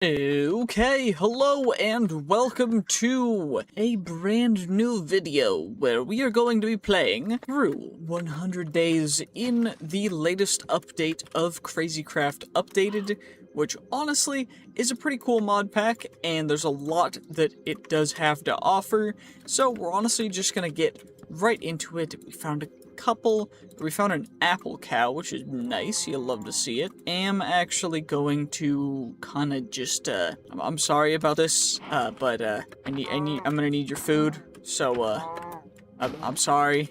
Okay, hello and welcome to a brand new video where we are going to be playing through 100 days in the latest update of Crazycraft Updated, which honestly is a pretty cool mod pack, and there's a lot that it does have to offer, so we're honestly just gonna get right into it. We found an apple cow, which is nice. You'll love to see it. Am actually going to kind of just, I'm sorry about this, but, I'm gonna need your food, so, I'm sorry,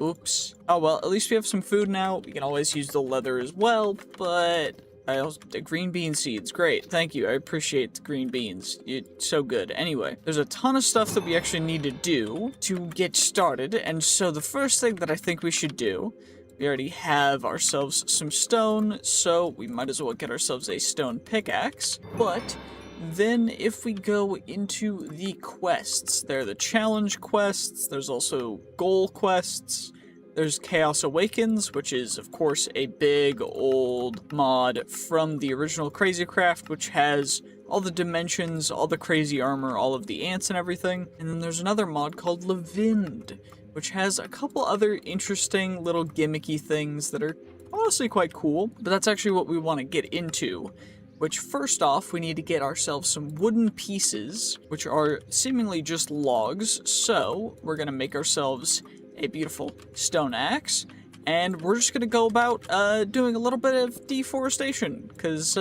oops. Oh, well, at least we have some food now. We can always use the leather as well, but the green bean seeds, great, thank you, I appreciate the green beans, it's so good. Anyway, there's a ton of stuff that we actually need to do to get started, and so the first thing that I think we should do, we already have ourselves some stone, so we might as well get ourselves a stone pickaxe, but then if we go into the quests, there are the challenge quests, there's also goal quests. There's Chaos Awakens, which is, of course, a big old mod from the original Crazycraft, which has all the dimensions, all the crazy armor, all of the ants and everything. And then there's another mod called Levind, which has a couple other interesting little gimmicky things that are honestly quite cool, but that's actually what we want to get into. Which, first off, we need to get ourselves some wooden pieces, which are seemingly just logs, so we're going to make ourselves a beautiful stone axe, and we're just gonna go about doing a little bit of deforestation, because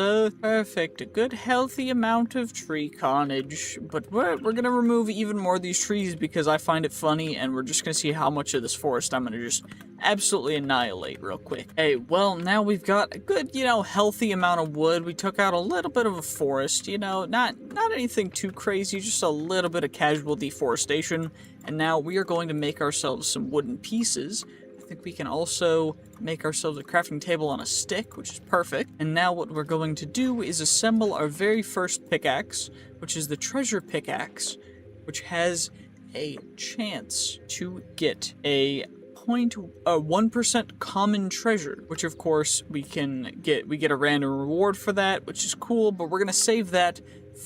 perfect, a good healthy amount of tree carnage, but we're gonna remove even more of these trees because I find it funny, and we're just gonna see how much of this forest I'm gonna just absolutely annihilate real quick. Hey, well, now we've got a good, healthy amount of wood. We took out a little bit of a forest, not anything too crazy, just a little bit of casual deforestation. And now we are going to make ourselves some wooden pieces. I think we can also make ourselves a crafting table on a stick, which is perfect. And now what we're going to do is assemble our very first pickaxe, which is the treasure pickaxe, which has a chance to get a 1% common treasure, which of course we get a random reward for that, which is cool, but we're going to save that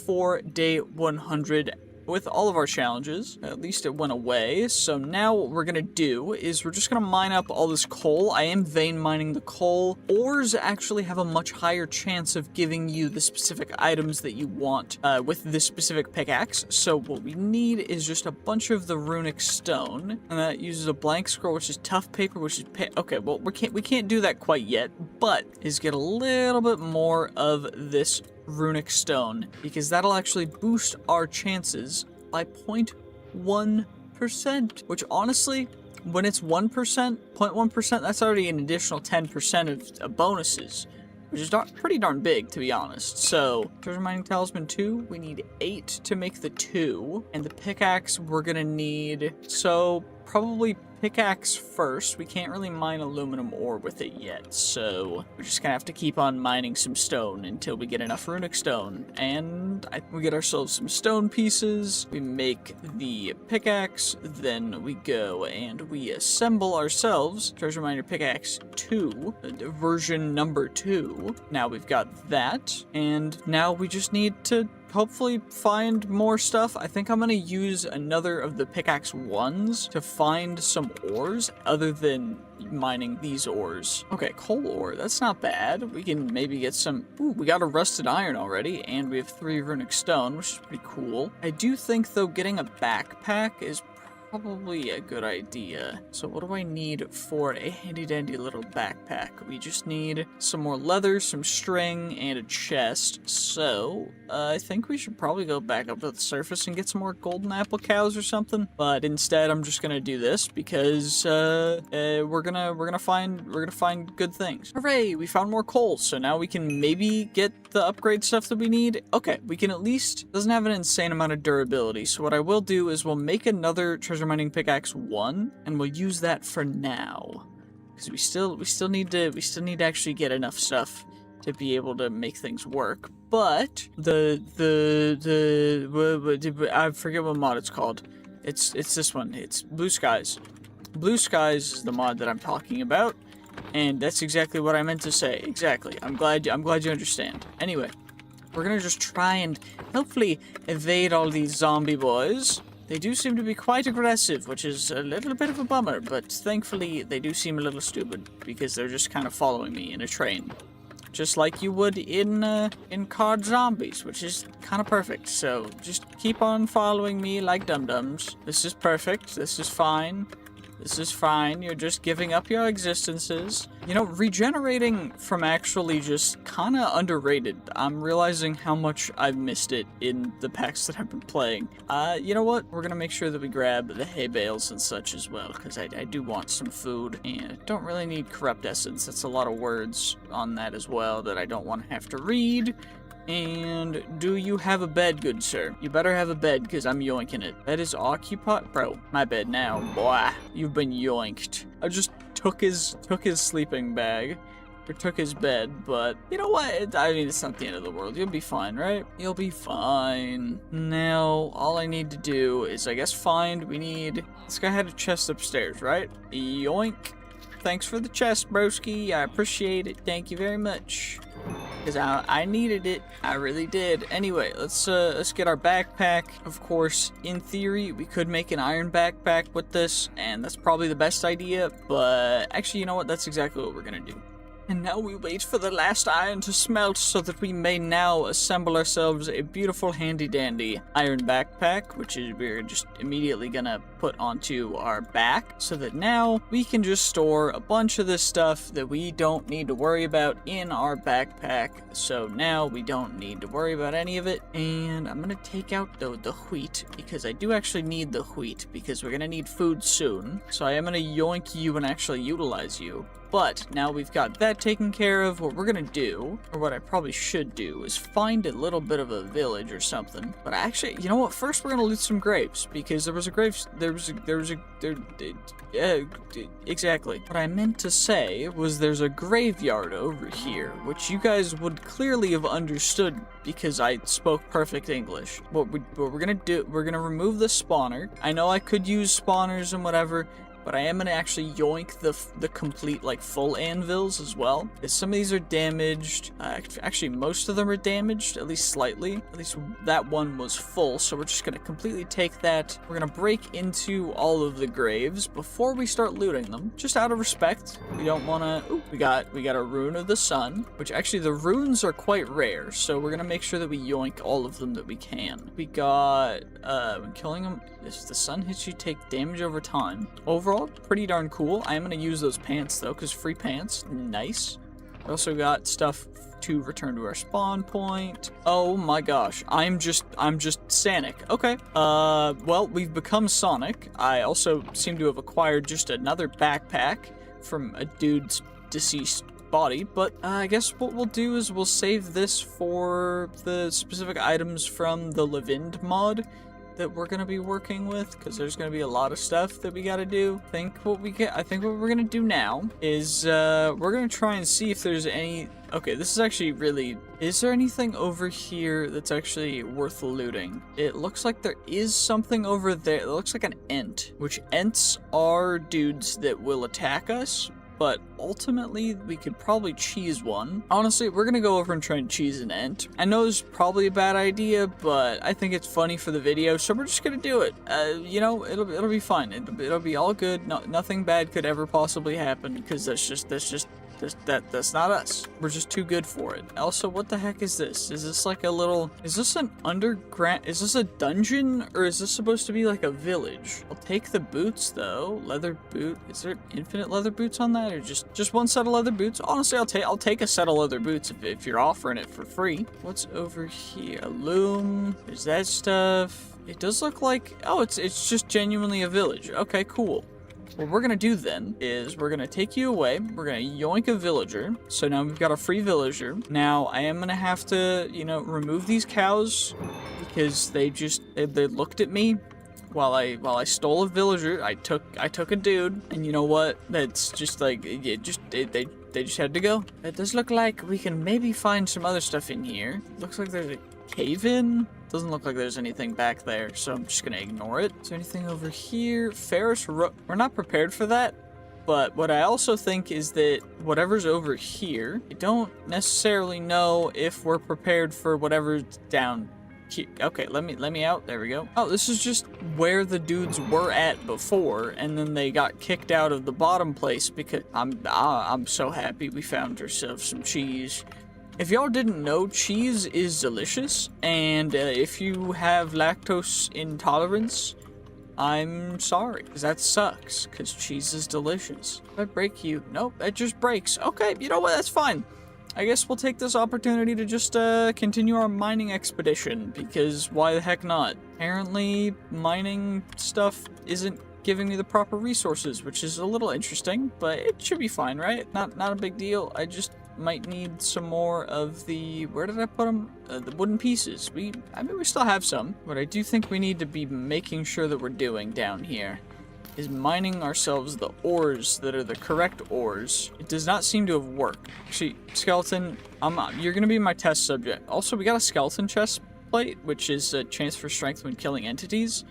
for day 100 with all of our challenges. At least it went away. So now what we're gonna do is we're just gonna mine up all this coal. I am vein mining the coal. Ores actually have a much higher chance of giving you the specific items that you want with this specific pickaxe. So what we need is just a bunch of the runic stone, and that uses a blank scroll, which is tough paper, which is okay. Well, we can't do that quite yet, but is get a little bit more of this runic stone, because that'll actually boost our chances by 0.1%, which honestly, when it's 1%, 0.1%, that's already an additional 10% of bonuses, which is pretty darn big, to be honest. So, treasure mining talisman 2, we need 8 to make the 2, and the pickaxe we're gonna need, so probably pickaxe first. We can't really mine aluminum ore with it yet, so we're just gonna have to keep on mining some stone until we get enough runic stone. And we get ourselves some stone pieces, we make the pickaxe, then we go and we assemble ourselves treasure miner pickaxe 2, version number 2. Now we've got that, and now we just need to hopefully find more stuff. I think I'm gonna use another of the pickaxe 1s to find some ores other than mining these ores. Okay, coal ore, that's not bad. We can maybe get some, ooh, we got a rusted iron already, and we have 3 runic stone, which is pretty cool. I do think though getting a backpack is probably a good idea. So what do I need for a handy dandy little backpack? We just need some more leather, some string, and a chest. So I think we should probably go back up to the surface and get some more golden apple cows or something. But instead, I'm just gonna do this because we're gonna find good things. Hooray! We found more coal, so now we can maybe get the upgrade stuff that we need. Okay, we can at least, doesn't have an insane amount of durability. So what I will do is we'll make another treasure mining pickaxe 1, and we'll use that for now, because we still need to actually get enough stuff to be able to make things work. But I forget what mod it's called. It's this one. It's Blue Skies. Blue Skies is the mod that I'm talking about, and that's exactly what I meant to say. Exactly. I'm glad you understand. Anyway, we're gonna just try and hopefully evade all these zombie boys. They do seem to be quite aggressive, which is a little bit of a bummer, but thankfully they do seem a little stupid because they're just kind of following me in a train. Just like you would in COD Zombies, which is kind of perfect. So just keep on following me like dum-dums. This is perfect. This is fine. This is fine. You're just giving up your existences. You know, regenerating from actually just kind of underrated. I'm realizing how much I've missed it in the packs that I've been playing. You know what? We're gonna make sure that we grab the hay bales and such as well, because I do want some food. And I don't really need corrupt essence. That's a lot of words on that as well that I don't want to have to read. And do you have a bed, good sir? You better have a bed, because I'm yoinking it. Bed is occupied? Bro, my bed now. Boy, you've been yoinked. I just took his sleeping bag. Or took his bed, but you know what? I mean, it's not the end of the world. You'll be fine, right? You'll be fine. Now, all I need to do is, I guess, we need... This guy had a chest upstairs, right? Yoink. Thanks for the chest, broski. I appreciate it. Thank you very much. Because I needed it. I really did. Anyway, let's get our backpack. Of course, in theory, we could make an iron backpack with this, and that's probably the best idea, but actually, you know what? That's exactly what we're gonna do. And now we wait for the last iron to smelt so that we may now assemble ourselves a beautiful handy-dandy iron backpack, which is we're just immediately gonna put onto our back so that now we can just store a bunch of this stuff that we don't need to worry about in our backpack. So now we don't need to worry about any of it. And I'm gonna take out the wheat because I do actually need the wheat because we're gonna need food soon. So I am gonna yoink you and actually utilize you. But now we've got that taken care of, what we're gonna do, or what I probably should do, is find a little bit of a village or something. But actually, you know what? First, we're gonna loot some graves because there was a exactly. What I meant to say was there's a graveyard over here, which you guys would clearly have understood because I spoke perfect English. What we're gonna do, we're gonna remove the spawner. I know I could use spawners and whatever, but I am going to actually yoink the complete, like, full anvils as well. Because some of these are damaged. Actually, most of them are damaged, at least slightly. At least that one was full, so we're just going to completely take that. We're going to break into all of the graves before we start looting them. Just out of respect. We don't want to... Ooh, we got a rune of the sun, which actually the runes are quite rare, so we're going to make sure that we yoink all of them that we can. We got... when killing them, if the sun hits you, take damage over time. Overall, pretty darn cool. I am going to use those pants though, because free pants, nice. We also got stuff to return to our spawn point. Oh my gosh, I'm just Sonic. Okay. Well, we've become Sonic. I also seem to have acquired just another backpack from a dude's deceased body, but I guess what we'll do is we'll save this for the specific items from the Levind mod that we're gonna be working with, because there's gonna be a lot of stuff that we gotta do. I think what we're gonna do now is we're gonna try and see if there's any... Okay, this is actually really... Is there anything over here that's actually worth looting? It looks like there is something over there. It looks like an ent, which ents are dudes that will attack us, but ultimately we could probably cheese one. Honestly, we're gonna go over and try and cheese an ent. I know it's probably a bad idea, but I think it's funny for the video, so we're just gonna do it. You know, it'll be fine. It'll be all good. Nothing bad could ever possibly happen because that's not us. We're just too good for it. Also, what the heck is this? Is this like a little... Is this an underground... Is this a dungeon? Or is this supposed to be like a village? I'll take the boots, though. Leather boot. Is there infinite leather boots on that? Or just one set of leather boots? Honestly, I'll take a set of leather boots if you're offering it for free. What's over here? A loom. There's that stuff. It does look like... Oh, it's just genuinely a village. Okay, cool. What we're gonna do then is we're gonna take you away. We're gonna yoink a villager. So now we've got a free villager. Now I am gonna have to, you know, remove these cows because they looked at me while I stole a villager. I took a dude, and you know what? That's just like they just had to go. It does look like we can maybe find some other stuff in here. Looks like there's a cave-in. Doesn't look like there's anything back there, so I'm just gonna ignore it. Is there anything over here? Ferris road. We're not prepared for that. But what I also think is that whatever's over here, I don't necessarily know if we're prepared for whatever's down here. Okay, let me out. There we go. Oh, this is just where the dudes were at before, and then they got kicked out of the bottom place because I'm so happy we found ourselves some cheese. If y'all didn't know, cheese is delicious, and if you have lactose intolerance, I'm sorry, because that sucks, because cheese is delicious. Did I break you? Nope, it just breaks. Okay, you know what, that's fine. I guess we'll take this opportunity to just continue our mining expedition, because why the heck not? Apparently, mining stuff isn't giving me the proper resources, which is a little interesting, but it should be fine, right? Not a big deal. I just might need some more of the, where did I put them? The wooden pieces. I mean, we still have some. What I do think we need to be making sure that we're doing down here is mining ourselves the ores that are the correct ores. It does not seem to have worked. Actually, skeleton, you're gonna be my test subject. Also, we got a skeleton chest plate, which is a chance for strength when killing entities,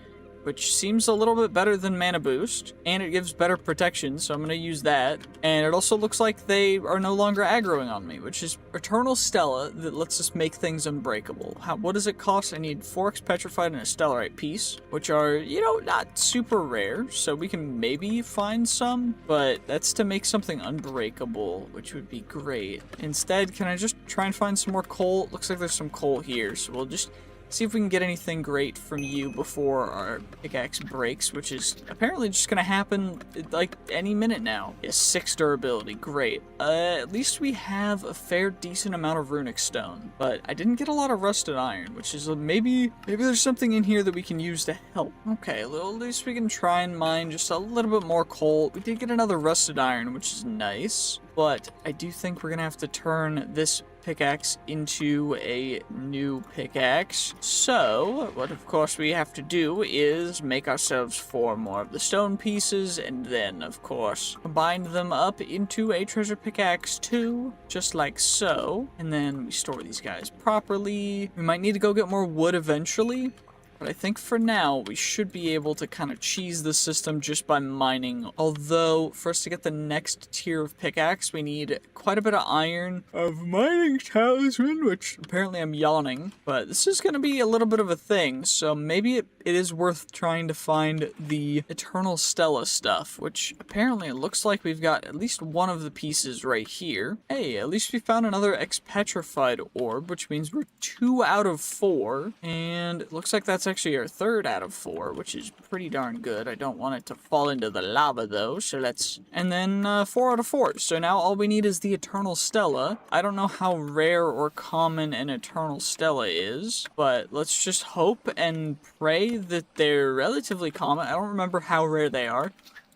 which seems a little bit better than mana boost, and it gives better protection, so I'm going to use that. And it also looks like they are no longer aggroing on me, which is Eternal Stella that lets us make things unbreakable. What does it cost? I need 4x Petrified and a Stellarite piece, which are, you know, not super rare, so we can maybe find some, but that's to make something unbreakable, which would be great. Instead, can I just try and find some more coal? It looks like there's some coal here, so we'll just see if we can get anything great from you before our pickaxe breaks, which is apparently just gonna happen like any minute now. Yes, 6 durability, great. At least we have a fair decent amount of runic stone, but I didn't get a lot of rusted iron, which is maybe there's something in here that we can use to help. Okay, well, at least we can try and mine just a little bit more coal. We did get another rusted iron, which is nice, but I do think we're gonna have to turn this pickaxe into a new pickaxe. So what of course we have to do is make ourselves 4 more of the stone pieces, and then of course combine them up into a treasure pickaxe 2, just like so. And then we store these guys properly. We might need to go get more wood eventually, but I think for now, we should be able to kind of cheese the system just by mining. Although, for us to get the next tier of pickaxe, we need quite a bit of iron of mining talisman, which apparently I'm yawning. But this is going to be a little bit of a thing, so maybe it is worth trying to find the Eternal Stella stuff, which apparently it looks like we've got at least one of the pieces right here. Hey, at least we found another X-Petrified orb, which means we're 2 out of 4, and it looks like that's actually our 3rd out of 4, which is pretty darn good. I don't want it to fall into the lava though, so let's... And then 4 out of 4. So now all we need is the Eternal Stella. I don't know how rare or common an Eternal Stella is, but let's just hope and pray that they're relatively common. I don't remember how rare they are.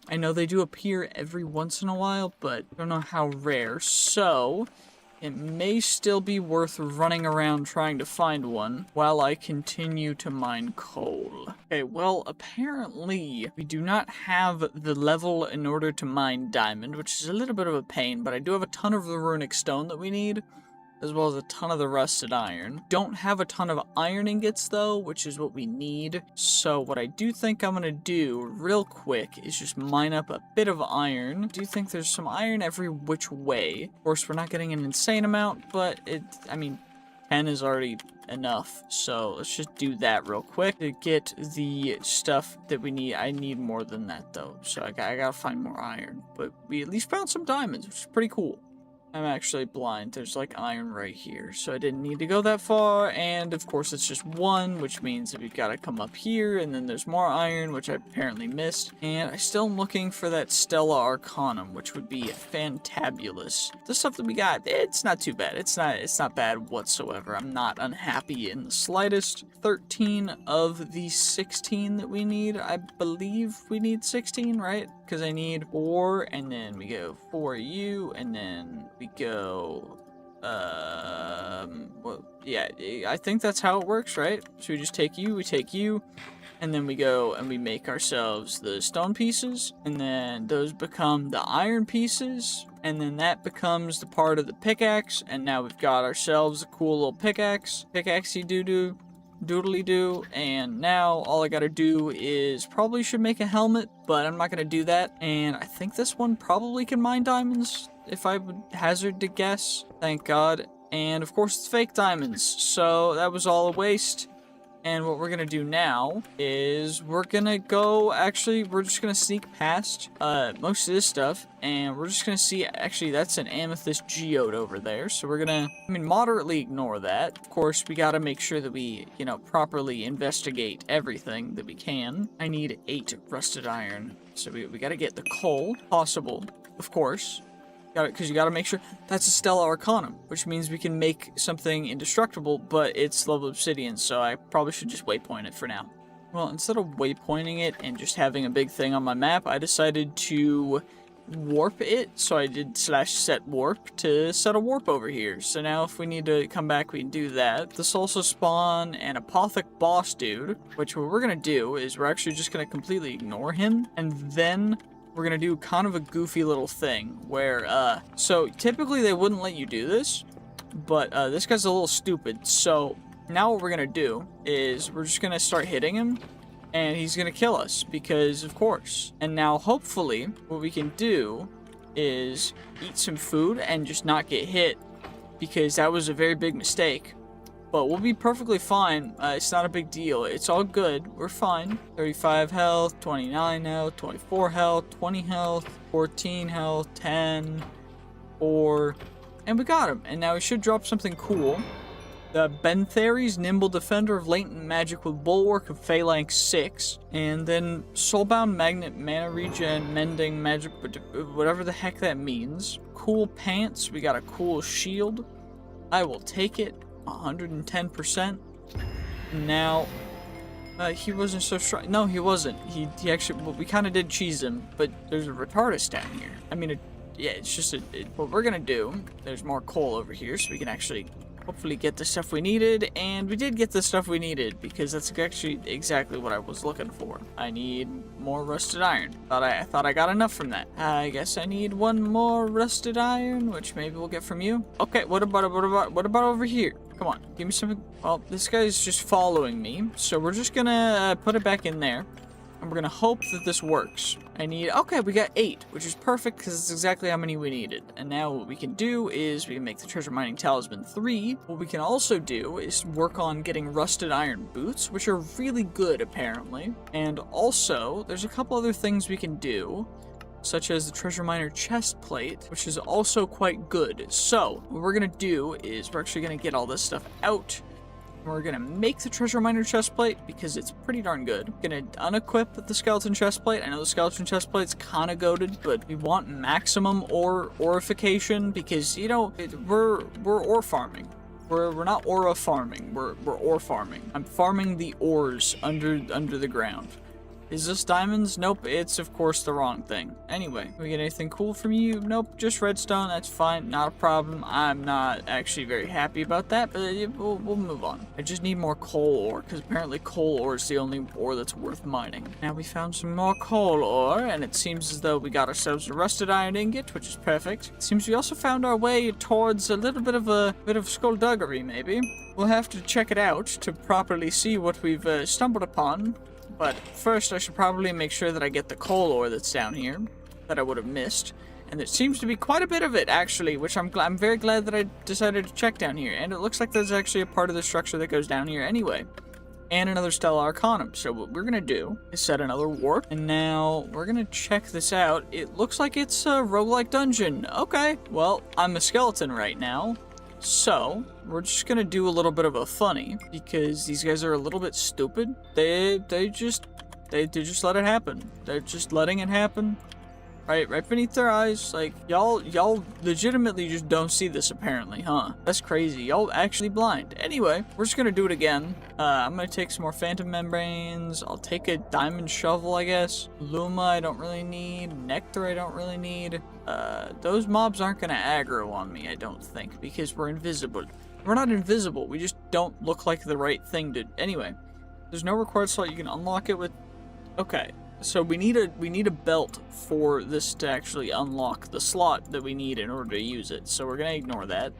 I know they do appear every once in a while, but I don't know how rare. So it may still be worth running around trying to find one while I continue to mine coal. Okay, well, apparently we do not have the level in order to mine diamond, which is a little bit of a pain, but I do have a ton of the runic stone that we need, as well as a ton of the rusted iron. Don't have a ton of iron ingots though, which is what we need. So what I do think I'm gonna do real quick is just mine up a bit of iron. I do think there's some iron every which way. Of course, we're not getting an insane amount, but I mean, 10 is already enough. So let's just do that real quick to get the stuff that we need. I need more than that though, so I gotta find more iron. But we at least found some diamonds, which is pretty cool. I'm actually blind. There's like iron right here, so I didn't need to go that far. And of course it's just 1, which means that we've got to come up here, and then there's more iron, which I apparently missed. And I still am looking for that Stella Arcanum, which would be fantabulous. The stuff that we got, it's not too bad. It's not bad whatsoever. I'm not unhappy in the slightest. 13 of the 16 that we need. I believe we need 16, right? Because I need 4, and then we go 4 you, and then we go, well, yeah, I think that's how it works, right? So we just take you, we take you, and then we go and we make ourselves the stone pieces, and then those become the iron pieces, and then that becomes the part of the pickaxe, and now we've got ourselves a cool little pickaxe, pickaxey doo-doo. doodly-doo, and now all I gotta do is probably should make a helmet, but I'm not gonna do that. And I think this one probably can mine diamonds, if I would hazard to guess. Thank God. And of course it's fake diamonds, so that was all a waste. And what we're gonna do now is we're gonna go, actually, we're just gonna sneak past most of this stuff, and we're just gonna see, actually, that's an amethyst geode over there, so we're gonna, moderately ignore that. Of course, we gotta make sure that we, properly investigate everything that we can. I need 8 rusted iron, so we gotta get the coal, possible, of course. Because you gotta make sure that's a Stellar Arcanum, which means we can make something indestructible, but it's level obsidian, so I probably should just waypoint it for now. Well, instead of waypointing it and just having a big thing on my map, I decided to warp it, so I did /set warp to set a warp over here. So now if we need to come back, we can do that. This also spawn an apothic boss dude, which what we're gonna do is we're actually just gonna completely ignore him, and then we're gonna do kind of a goofy little thing where, so typically they wouldn't let you do this, but this guy's a little stupid. So now what we're gonna do is we're just gonna start hitting him, and he's gonna kill us because of course. And now hopefully what we can do is eat some food and just not get hit, because that was a very big mistake. But we'll be perfectly fine. It's not a big deal. It's all good. We're fine. 35 health, 29 health, 24 health, 20 health, 14 health, 10, 4, and we got him. And now we should drop something cool. The Bentheres, Nimble Defender of Latent Magic with Bulwark of Phalanx 6. And then Soulbound Magnet, Mana Regen, Mending, Magic, whatever the heck that means. Cool pants. We got a cool shield. I will take it. 110%. Now, he wasn't so strong. No, he wasn't. He actually, well, we kind of did cheese him, but there's a retardus down here. Yeah, it's just what we're gonna do. There's more coal over here, so we can actually hopefully get the stuff we needed, and we did get the stuff we needed, because that's actually exactly what I was looking for. I need more rusted iron. I thought I got enough from that. I guess I need one more rusted iron, which maybe we'll get from you. Okay, what about over here? Come on, give me something. Well, this guy's just following me, so we're just gonna put it back in there, and we're gonna hope that this works. Okay, we got 8, which is perfect because it's exactly how many we needed. And now what we can do is we can make the treasure mining talisman 3. What we can also do is work on getting rusted iron boots, which are really good apparently. And also, there's a couple other things we can do, such as the treasure miner chest plate, which is also quite good. So what we're gonna do is we're actually gonna get all this stuff out. We're gonna make the treasure miner chest plate because it's pretty darn good. Gonna unequip the skeleton chest plate. I know the skeleton chest plate's kind of goated, but we want maximum orification because we're ore farming. We're not aura farming. We're ore farming. I'm farming the ores under the ground. Is this diamonds? Nope, it's of course the wrong thing. Anyway, we get anything cool from you? Nope, just redstone, that's fine, not a problem. I'm not actually very happy about that, but we'll move on. I just need more coal ore, because apparently coal ore is the only ore that's worth mining. Now we found some more coal ore, and it seems as though we got ourselves a rusted iron ingot, which is perfect. It seems we also found our way towards a little bit of skullduggery, maybe. We'll have to check it out to properly see what we've stumbled upon. But first, I should probably make sure that I get the coal ore that's down here that I would have missed. And there seems to be quite a bit of it, actually, which I'm very glad that I decided to check down here. And it looks like there's actually a part of the structure that goes down here anyway. And another Stellar Arcanum. So what we're going to do is set another warp. And now we're going to check this out. It looks like it's a roguelike dungeon. Okay, well, I'm a skeleton right now. So, we're just gonna do a little bit of a funny, because these guys are a little bit stupid. They just let it happen. They're just letting it happen. Right beneath their eyes. Like, y'all legitimately just don't see this apparently, huh? That's crazy. Y'all actually blind. Anyway, we're just gonna do it again. I'm gonna take some more phantom membranes. I'll take a diamond shovel, I guess. Luma I don't really need. Nectar I don't really need. Those mobs aren't gonna aggro on me, I don't think, because we're invisible. We're not invisible, we just don't look like the right thing to... Anyway, there's no required slot you can unlock it with... Okay. So we need a belt for this to actually unlock the slot that we need in order to use it. So we're gonna ignore that.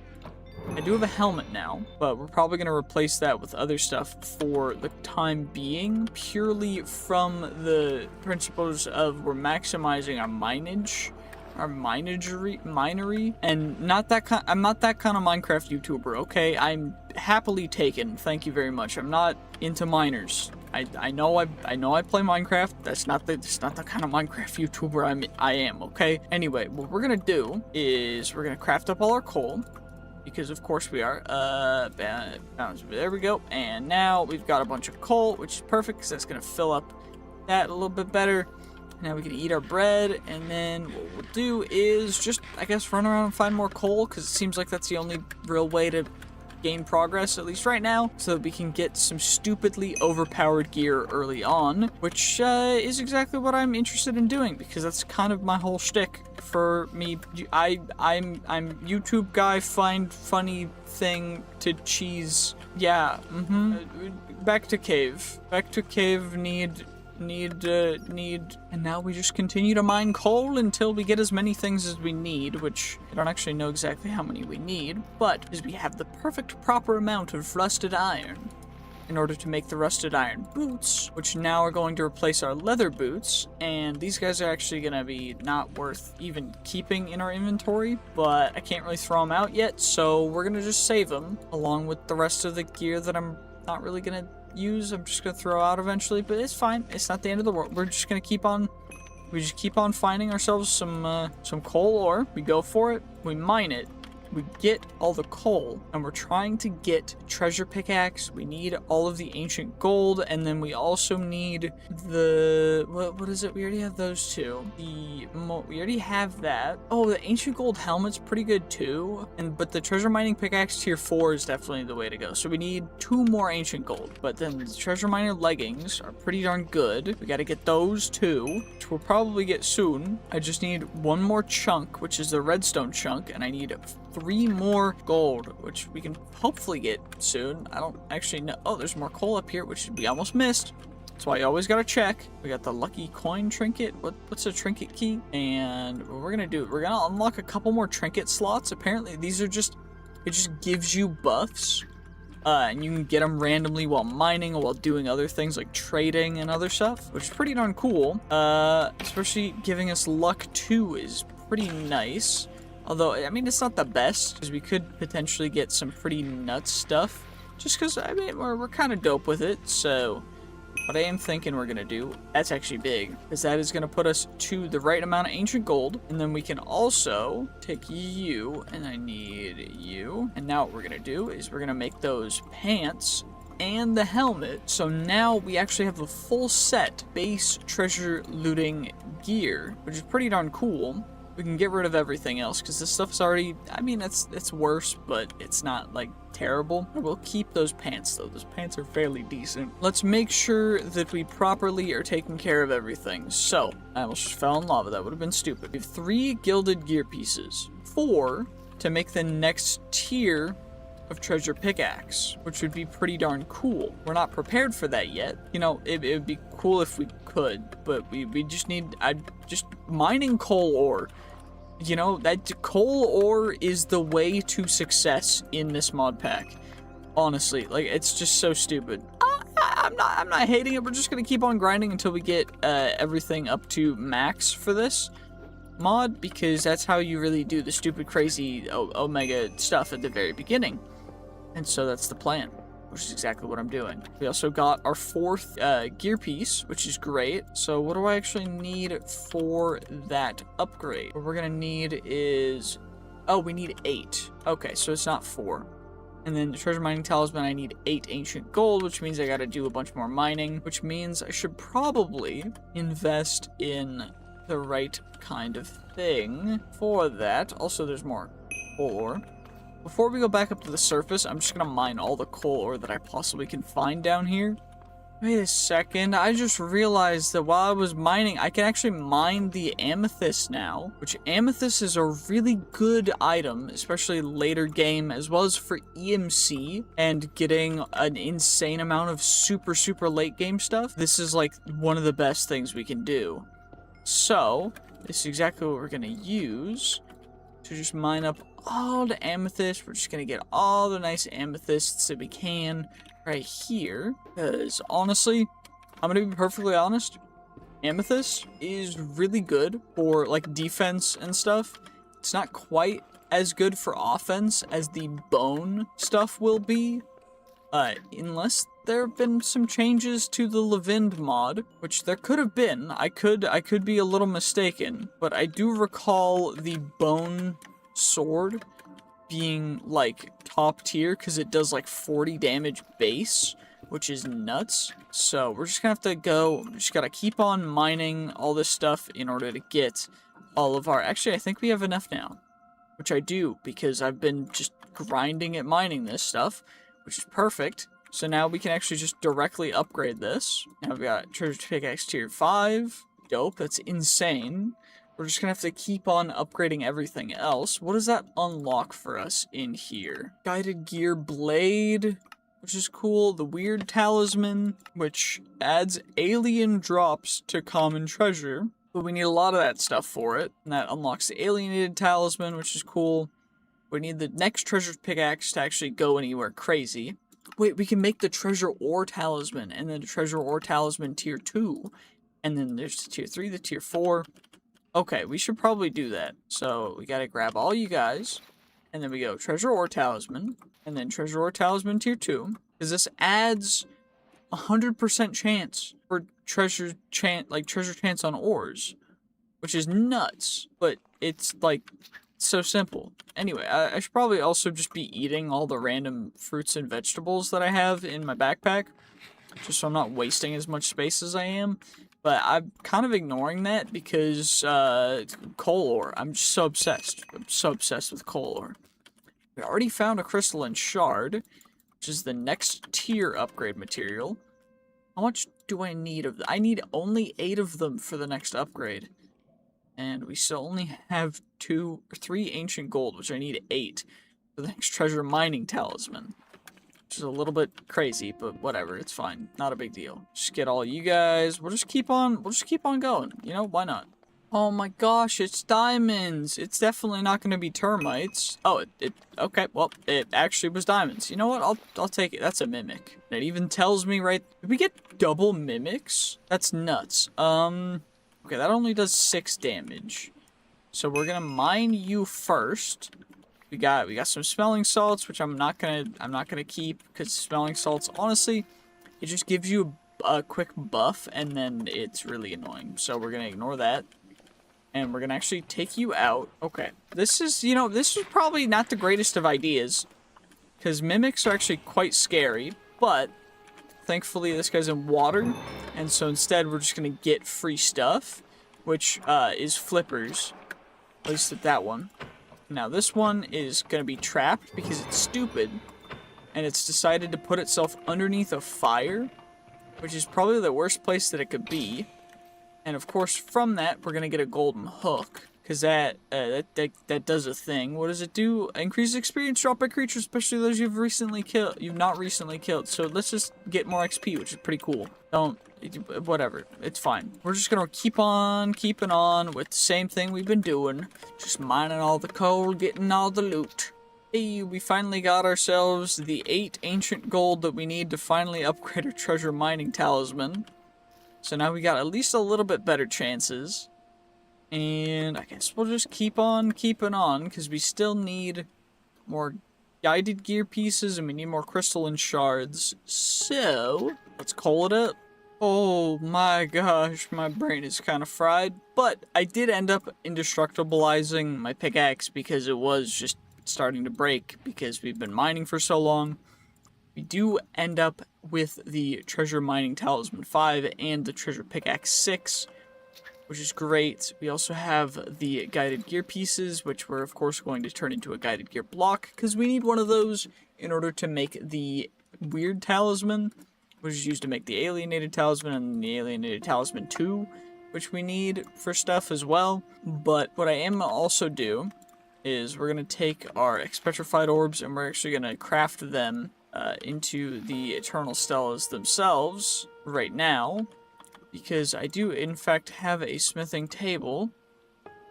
I do have a helmet now, but we're probably going to replace that with other stuff for the time being, purely from the principles of we're maximizing our minery, and not that kind. I'm not that kind of Minecraft YouTuber. Okay, I'm happily taken. Thank you very much. I'm not into miners. I know I play Minecraft. That's not the kind of Minecraft YouTuber I am. Okay. Anyway, what we're gonna do is we're gonna craft up all our coal, because of course we are. There we go. And now we've got a bunch of coal, which is perfect because that's gonna fill up that a little bit better. Now we can eat our bread, and then what we'll do is just, I guess, run around and find more coal, because it seems like that's the only real way to gain progress, at least right now, so that we can get some stupidly overpowered gear early on, which is exactly what I'm interested in doing, because that's kind of my whole shtick for me. I'm YouTube guy, find funny thing to cheese. Yeah, back to cave, need, and now we just continue to mine coal until we get as many things as we need, which I don't actually know exactly how many we need, but is we have the perfect proper amount of rusted iron in order to make the rusted iron boots, which now are going to replace our leather boots, and these guys are actually going to be not worth even keeping in our inventory, but I can't really throw them out yet, so we're going to just save them, along with the rest of the gear that I'm not really going to use. I'm just gonna throw out eventually, but it's fine. It's not the end of the world. We're just gonna keep on finding ourselves some coal ore. We go for it, we mine it, we get all the coal, and we're trying to get treasure pickaxe. We need all of the ancient gold, and then we also need the what is it? We already have those two. We already have that. Oh, the ancient gold helmet's pretty good too. But the treasure mining pickaxe tier 4 is definitely the way to go. So we need 2 more ancient gold. But then the treasure miner leggings are pretty darn good. We got to get those too, which we'll probably get soon. I just need 1 more chunk, which is the redstone chunk, and I need 3 more gold, which we can hopefully get soon. I don't actually know. Oh, there's more coal up here, which we almost missed. That's why you always gotta check. We got the lucky coin trinket. What's a trinket key? And what we're gonna do, we're gonna unlock a couple more trinket slots. Apparently these are it just gives you buffs. And you can get them randomly while mining or while doing other things like trading and other stuff, which is pretty darn cool. Especially giving us luck 2 is pretty nice. Although, I mean, it's not the best, because we could potentially get some pretty nuts stuff. Just because, I mean, we're kind of dope with it. So, what I am thinking we're going to do, that's actually big, is that is going to put us to the right amount of ancient gold. And then we can also take you, and I need you. And now what we're going to do is we're going to make those pants and the helmet. So now we actually have the full set base treasure looting gear, which is pretty darn cool. We can get rid of everything else, because this stuff's already, I mean, it's worse, but it's not, like, terrible. We'll keep those pants, though. Those pants are fairly decent. Let's make sure that we properly are taking care of everything. So, I almost just fell in lava. That would have been stupid. We have 3 gilded gear pieces. 4 to make the next tier of treasure pickaxe, which would be pretty darn cool. We're not prepared for that yet. You know, it would be cool if we could, but we just need, just mining coal ore. You know, that coal ore is the way to success in this mod pack. Honestly, like, it's just so stupid. I'm not hating it. We're just gonna keep on grinding until we get everything up to max for this mod, because that's how you really do the stupid, crazy Omega stuff at the very beginning. And so that's the plan, which is exactly what I'm doing. We also got our 4th gear piece, which is great. So what do I actually need for that upgrade? What we're gonna need is, oh, we need 8. Okay, so it's not 4. And then the treasure mining talisman, I need 8 ancient gold, which means I gotta do a bunch more mining, which means I should probably invest in the right kind of thing for that. Also, there's more coal ore. Before we go back up to the surface, I'm just gonna mine all the coal ore that I possibly can find down here. Wait a second, I just realized that while I was mining, I can actually mine the amethyst now, which amethyst is a really good item, especially later game, as well as for EMC and getting an insane amount of super late game stuff. This is like one of the best things we can do. So, this is exactly what we're gonna use to just mine up all the amethyst. We're just gonna get all the nice amethysts that we can right here. Because honestly, I'm gonna be perfectly honest, amethyst is really good for like defense and stuff. It's not quite as good for offense as the bone stuff will be. Unless there have been some changes to the Levind mod, which there could have been. I could be a little mistaken, but I do recall the bone sword being like top tier because it does like 40 damage base, which is nuts. So we're just gonna have to just gotta keep on mining all this stuff in order to get all of our, actually I think we have enough now, which I do because I've been just grinding at mining this stuff, which is perfect. So now we can actually just directly upgrade this. Now we've got treasure pickaxe tier 5. Dope, that's insane. We're just gonna have to keep on upgrading everything else. What does that unlock for us in here? Guided gear blade, which is cool. The weird talisman, which adds alien drops to common treasure. But we need a lot of that stuff for it. And that unlocks the alienated talisman, which is cool. We need the next treasure pickaxe to actually go anywhere crazy. Wait, we can make the treasure ore talisman, and then the treasure ore talisman tier 2. And then there's the tier 3, the tier 4. Okay, we should probably do that. So we gotta grab all you guys. And then we go treasure ore talisman. And then treasure ore talisman tier 2. Because this adds 100% chance for treasure chance on ores, which is nuts, but it's like so simple. Anyway, I should probably also just be eating all the random fruits and vegetables that I have in my backpack, just so I'm not wasting as much space as I am. But I'm kind of ignoring that because coal ore. I'm just so obsessed. I'm so obsessed with coal ore. We already found a crystalline shard, which is the next tier upgrade material. How much do I need of them? I need only 8 of them for the next upgrade. And we still only have 2 or 3 ancient gold, which I need 8 for the next treasure mining talisman. Which is a little bit crazy, but whatever, it's fine. Not a big deal. Just get all you guys. We'll just keep on going. You know, why not? Oh my gosh, it's diamonds. It's definitely not going to be termites. Oh, okay, well, it actually was diamonds. You know what? I'll take it. That's a mimic. It even tells me right. Did we get double mimics? That's nuts. Okay, that only does 6 damage. So we're going to mine you first. We got some smelling salts, which I'm not going to keep because smelling salts, honestly, it just gives you a quick buff and then it's really annoying. So we're going to ignore that. And we're gonna actually take you out. Okay, this is, you know, this is probably not the greatest of ideas, because mimics are actually quite scary, but thankfully this guy's in water, and so instead we're just gonna get free stuff, which is flippers, at least at that one. Now this one is gonna be trapped because it's stupid, and it's decided to put itself underneath a fire, which is probably the worst place that it could be. And of course, from that, we're gonna get a golden hook, because that does a thing. What does it do? Increases experience dropped by creatures, especially those you've not recently killed. So let's just get more XP, which is pretty cool. Whatever, it's fine. We're just gonna keep on keeping on with the same thing we've been doing, just mining all the coal, getting all the loot. Hey, we finally got ourselves the 8 ancient gold that we need to finally upgrade our treasure mining talisman. So now we got at least a little bit better chances. And I guess we'll just keep on keeping on, because we still need more guided gear pieces and we need more crystalline shards. So, let's call it up. Oh my gosh, my brain is kind of fried. But I did end up indestructibilizing my pickaxe because it was just starting to break because we've been mining for so long. We do end up with the treasure mining talisman 5 and the treasure pickaxe 6, which is great. We also have the guided gear pieces, which we're of course going to turn into a guided gear block, because we need one of those in order to make the weird talisman, which is used to make the alienated talisman, and the alienated talisman 2, which we need for stuff as well. But what I am also do is we're going to take our expetrified orbs and we're actually going to craft them into the eternal stellas themselves right now, because I do in fact have a smithing table,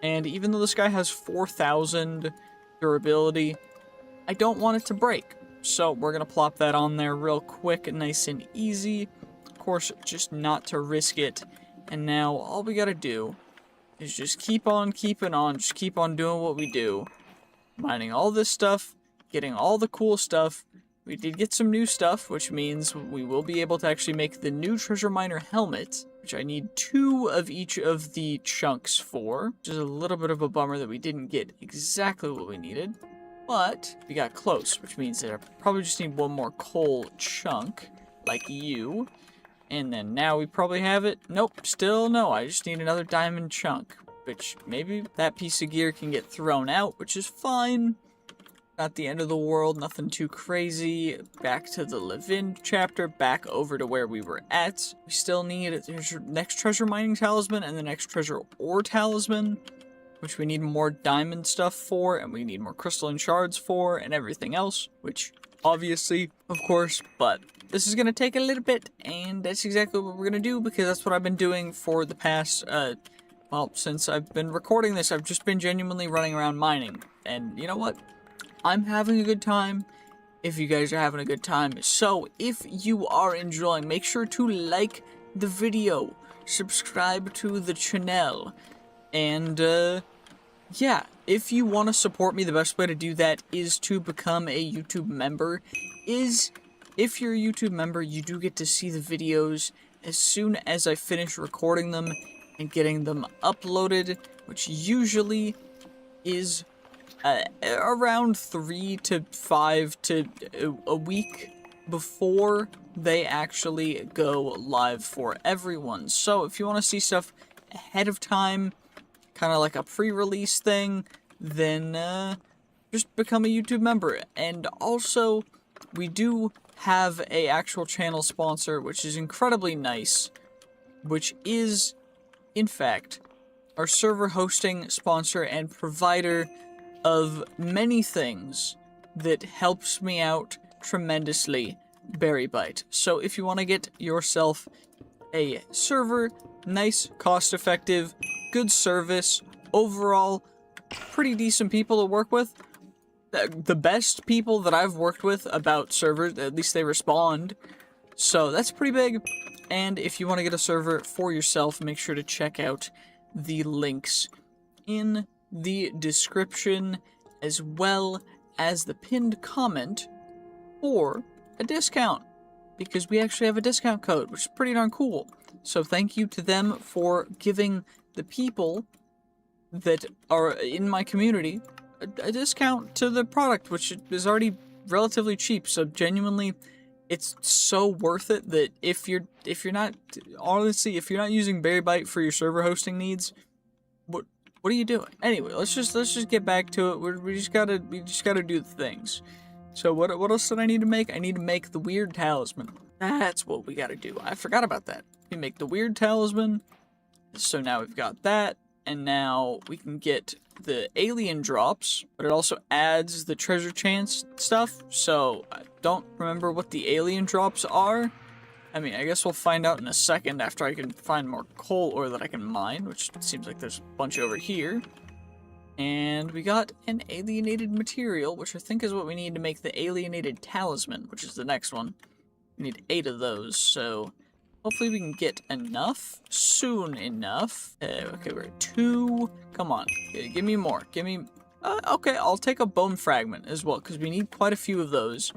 and even though this guy has 4,000 durability. I don't want it to break. So we're going to plop that on there real quick, nice and easy. Of course, just not to risk it. And now all we got to do is just keep on keeping on. Just keep on doing what we do. Mining all this stuff, getting all the cool stuff. We did get some new stuff, which means we will be able to actually make the new treasure miner helmet, which I need 2 of each of the chunks for, which is a little bit of a bummer that we didn't get exactly what we needed, but we got close, which means that I probably just need 1 more coal chunk, like you, and then now we probably have it. Nope, still no, I just need another diamond chunk, which maybe that piece of gear can get thrown out, which is fine. Not the end of the world, nothing too crazy. Back to the live-in chapter, back over to where we were at. We still need the next treasure mining talisman and the next treasure ore talisman, which we need more diamond stuff for, and we need more crystalline shards for, and everything else, which obviously, of course, but this is going to take a little bit, and that's exactly what we're going to do, because that's what I've been doing for the past, well, since I've been recording this. I've just been genuinely running around mining, and you know what? I'm having a good time if you guys are having a good time. So if you are enjoying, make sure to like the video, subscribe to the channel, and yeah, if you want to support me, the best way to do that is to become a YouTube member. If you're a YouTube member, you do get to see the videos as soon as I finish recording them and getting them uploaded, which usually is around 3 to 5 to a week before they actually go live for everyone. So if you want to see stuff ahead of time, kind of like a pre-release thing, then just become a YouTube member. And also, we do have a actual channel sponsor, which is incredibly nice, which is, in fact, our server hosting sponsor and provider of many things that helps me out tremendously, BerryBite. So if you want to get yourself a server, nice, cost-effective, good service, overall, pretty decent people to work with, the best people that I've worked with about servers, at least they respond, so that's pretty big. And if you want to get a server for yourself, make sure to check out the links in the description, as well as the pinned comment for a discount, because we actually have a discount code, which is pretty darn cool. So thank you to them for giving the people that are in my community a discount to the product, which is already relatively cheap. So genuinely, it's so worth it that if you're not, honestly, if you're not using BerryBite for your server hosting needs, what are you doing? Anyway, let's just get back to it. We just gotta do the things. So what else did I need to make? I need to make the weird talisman. That's what we gotta do. I forgot about that. We make the weird talisman. So now we've got that, and now we can get the alien drops, but it also adds the treasure chance stuff. So I don't remember what the alien drops are. I mean, I guess we'll find out in a second after I can find more coal ore that I can mine, which seems like there's a bunch over here. And we got an alienated material, which I think is what we need to make the alienated talisman, which is the next one. We need 8 of those, so hopefully we can get enough soon enough. Okay, we're at 2. Come on, give me more. Give me... okay, I'll take a bone fragment as well, because we need quite a few of those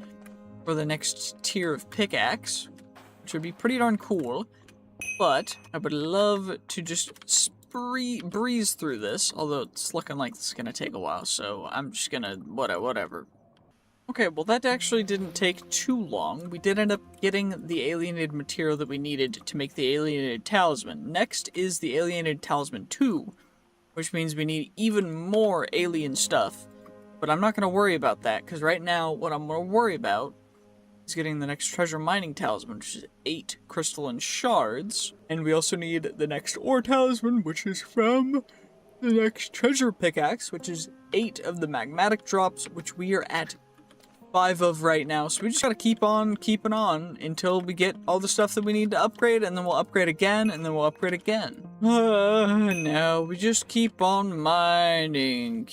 for the next tier of pickaxe, which would be pretty darn cool. But I would love to just breeze through this, although it's looking like this is going to take a while, so I'm just going to... whatever. Okay, well that actually didn't take too long. We did end up getting the alienated material that we needed to make the alienated talisman. Next is the alienated talisman 2, which means we need even more alien stuff. But I'm not going to worry about that, because right now what I'm going to worry about is getting the next treasure mining talisman, which is 8 crystalline shards. And we also need the next ore talisman, which is from the next treasure pickaxe, which is 8 of the magmatic drops, which we are at 5 of right now. So we just gotta keep on keeping on until we get all the stuff that we need to upgrade, and then we'll upgrade again, and then we'll upgrade again. Now we just keep on mining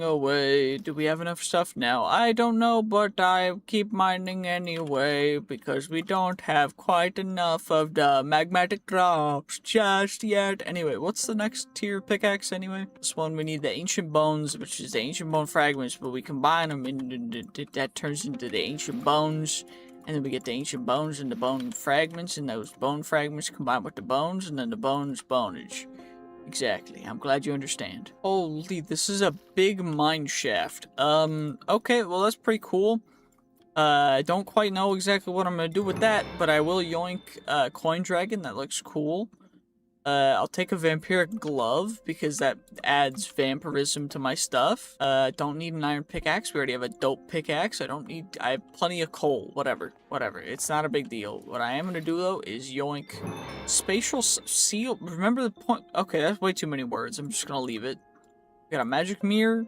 away. Do we have enough stuff now? I don't know, but I keep mining anyway because we don't have quite enough of the magmatic drops just yet. Anyway, what's the next tier pickaxe anyway? This one we need the ancient bones, which is the ancient bone fragments, but we combine them and that turns into the ancient bones. And then we get the ancient bones and the bone fragments, and those bone fragments combined with the bones, and then the bones bonage. Exactly. I'm glad you understand. Holy, this is a big mine shaft. Okay, well that's pretty cool. I don't quite know exactly what I'm gonna do with that, but I will yoink coin dragon. That looks cool. I'll take a vampiric glove because that adds vampirism to my stuff. Don't need an iron pickaxe. We already have a dope pickaxe. I have plenty of coal. Whatever. It's not a big deal. What I am gonna do though is yoink spatial seal. Remember the point? Okay, that's way too many words. I'm just gonna leave it. We got a magic mirror.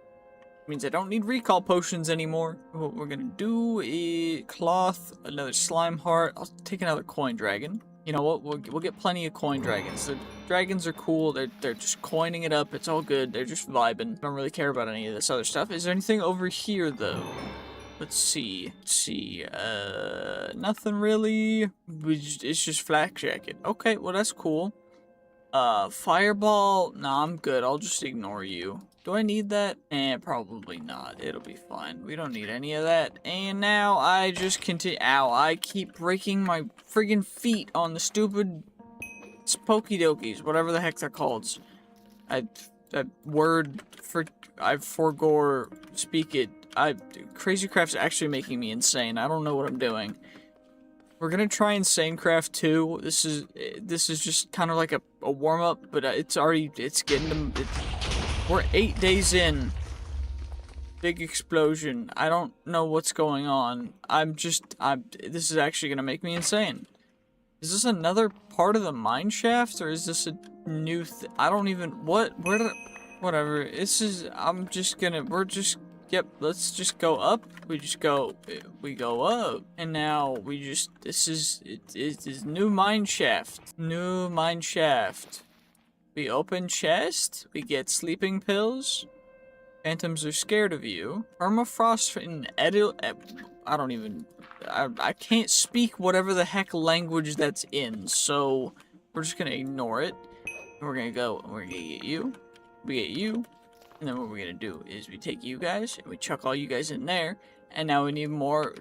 Means I don't need recall potions anymore. What we're gonna do is cloth, another slime heart. I'll take another coin dragon. You know what? We'll get plenty of coin dragons. The dragons are cool. They're just coining it up. It's all good. They're just vibing. I don't really care about any of this other stuff. Is there anything over here though? Let's see. Nothing really. It's just flak jacket. Okay, well that's cool. Fireball. Nah, I'm good. I'll just ignore you. Do I need that? Probably not. It'll be fine. We don't need any of that. And now I just continue. Ow, I keep breaking my friggin' feet on the stupid Spokey Dokies, whatever the heck they're called. I forgore speak it. Crazy Craft's actually making me insane. I don't know what I'm doing. We're gonna try Insane Craft 2. This is just kind of like a warm-up, but it's getting them. We're 8 days in. Big explosion. I don't know what's going on. This is actually gonna make me insane. Is this another part of the mine shaft, or is this a new I don't even, whatever. Yep, let's just go up. We go up. And now this is new mine shaft. New mine shaft. We open chest. We get sleeping pills. Phantoms are scared of you. Permafrost in I can't speak whatever the heck language that's in, so we're just gonna ignore it. We're gonna get you. We get you. And then what we're gonna do is we take you guys, and we chuck all you guys in there, and now we need more.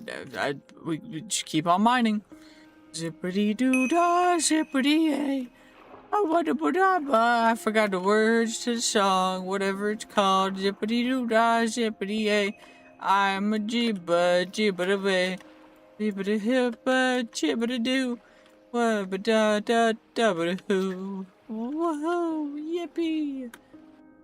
We just keep on mining. Zippity doo dah, zippity ay. I forgot the words to the song, whatever it's called. Zippity doo dah, zippity ay. I'm a jibba, jibba away. Jibbity hippa, jibbity doo. Wabba da da da ba hoo. Whoa, yippee.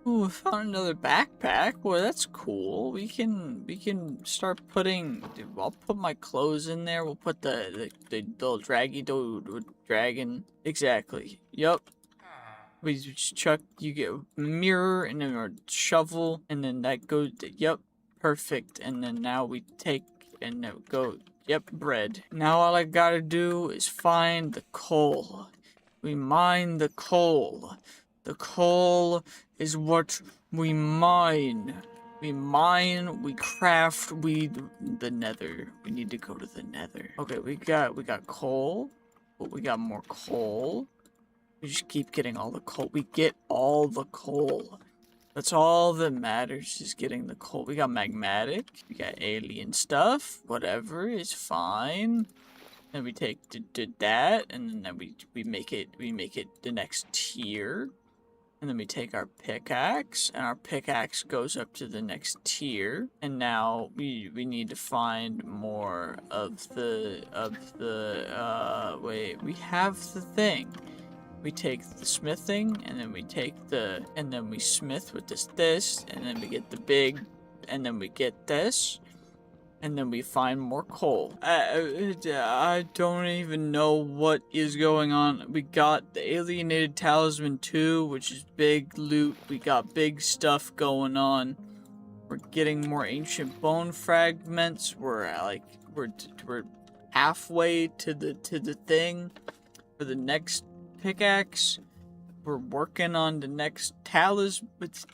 Ooh, I found another backpack. Well, that's cool. We can start putting. I'll put my clothes in there. We'll put the little dragon. Exactly. Yup. We just chuck. You get a mirror and then a shovel, and then that goes. Yup. Perfect. And then now we take and then go. Yep. Bread. Now all I gotta do is find the coal. We mine the coal. The coal is what we mine. We mine, we craft, the nether. We need to go to the nether. Okay, we got coal, but we got more coal. We just keep getting all the coal. We get all the coal. That's all that matters, is getting the coal. We got magmatic, we got alien stuff, whatever, is fine. Then we take that, and then we make it the next tier. And then we take our pickaxe, and our pickaxe goes up to the next tier. And now we need to find more of wait, we have the thing. We take the smithing, and then we smith with this, and then we get the big, and then we get this. And then we find more coal. I don't even know what is going on. We got the Alienated Talisman 2, which is big loot. We got big stuff going on. We're getting more ancient bone fragments. We're halfway to the thing for the next pickaxe. We're working on the next talisman. Let's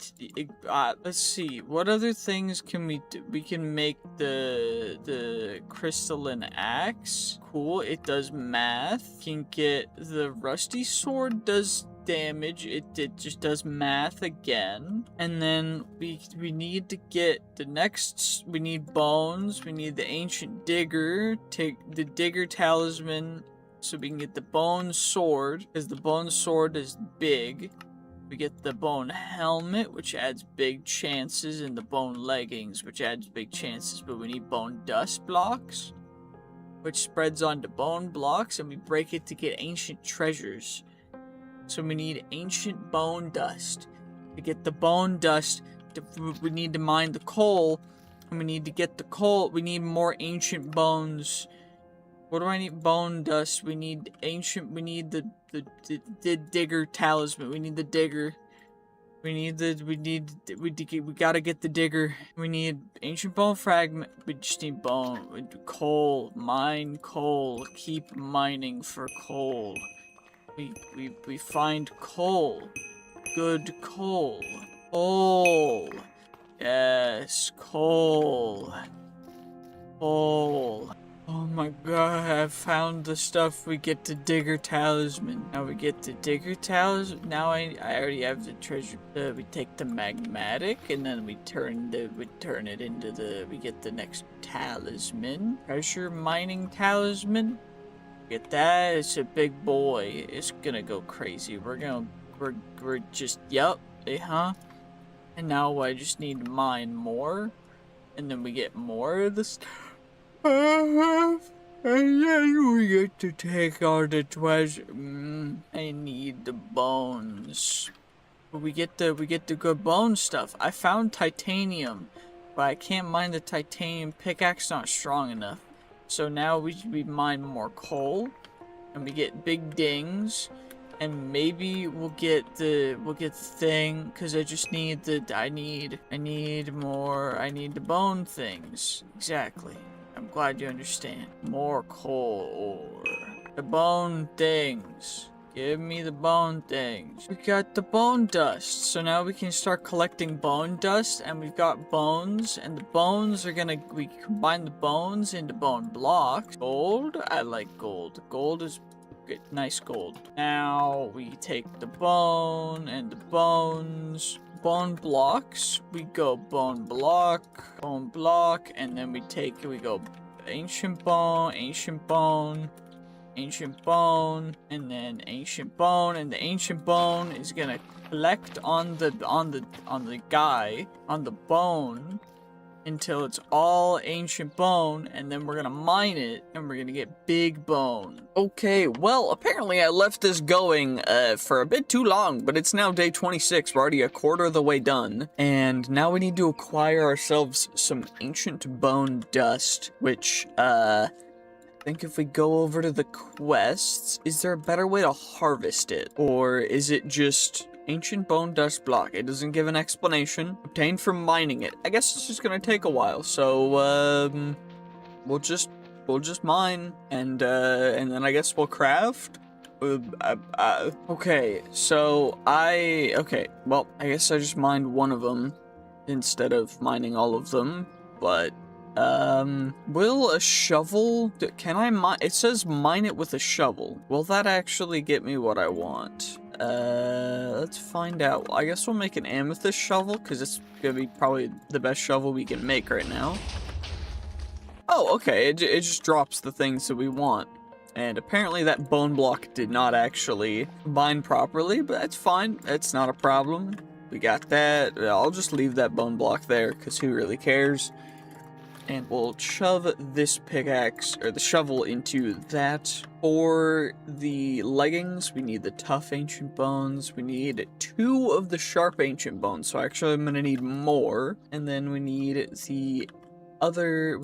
see. What other things can we do? We can make the crystalline axe. Cool. It does math. Can get the rusty sword does damage. It just does math again. And then we need to get the next. We need bones. We need the ancient digger. Take the digger talisman. So we can get the bone sword, because the bone sword is big. We get the bone helmet, which adds big chances, and the bone leggings, which adds big chances, but we need bone dust blocks, which spreads onto bone blocks, and we break it to get ancient treasures. So we need ancient bone dust. To get the bone dust, we need to mine the coal, and we need to get the coal. We need more ancient bones. What do I need? Bone dust. We need ancient. We need the digger talisman. We need the digger. We gotta get the digger. We need ancient bone fragment. We just need bone. Coal. Mine coal. Keep mining for coal. We find coal. Good coal. Coal. Yes, coal. Coal. Oh my god, I found the stuff. We get the digger talisman. Now we get the digger talisman. Now I already have the treasure. We take the magmatic and then we turn it into we get the next talisman. Treasure mining talisman. Get that. It's a big boy. It's gonna go crazy. We're just, yup. And now I just need to mine more. And then we get more of the stuff. And then we get to take all the treasure. I need the bones. We get the good bone stuff. I found titanium, but I can't mine the titanium. Pickaxe not strong enough. So now we mine more coal, and we get big dings, and maybe we'll get the thing, because I just need I need the bone things. Exactly. I'm glad you understand. More coal ore. The bone things. Give me the bone things. We got the bone dust. So now we can start collecting bone dust, and we've got bones, and the bones are we combine the bones into bone blocks. Gold? I like gold. Gold is good. Nice gold. Now we take the bone and the bones. Bone blocks, we go bone block, and then we go ancient bone, and then ancient bone, and the ancient bone is gonna collect on the bone until it's all ancient bone, and then we're gonna mine it, and we're gonna get big bone. Okay, well, apparently I left this going for a bit too long, but it's now day 26. We're already a quarter of the way done, and now we need to acquire ourselves some ancient bone dust, which, I think if we go over to the quests, is there a better way to harvest it? Or is it just ancient bone dust block? It doesn't give an explanation. Obtained from mining it. I guess it's just gonna take a while, so we'll just mine, and then I guess we'll craft. Okay, so well, I guess I just mined one of them instead of mining all of them, but will a shovel, can I mine? It says mine it with a shovel. Will that actually get me what I want? Let's find out. I guess we'll make an amethyst shovel, because it's gonna be probably the best shovel we can make right now. Oh, okay, it just drops the things that we want. And apparently that bone block did not actually bind properly, but that's fine. It's not a problem. We got that. I'll just leave that bone block there, because who really cares? And we'll shove this pickaxe, or the shovel, into that. For the leggings, we need the tough ancient bones. We need 2 of the sharp ancient bones, so actually I'm gonna need more. And then we need other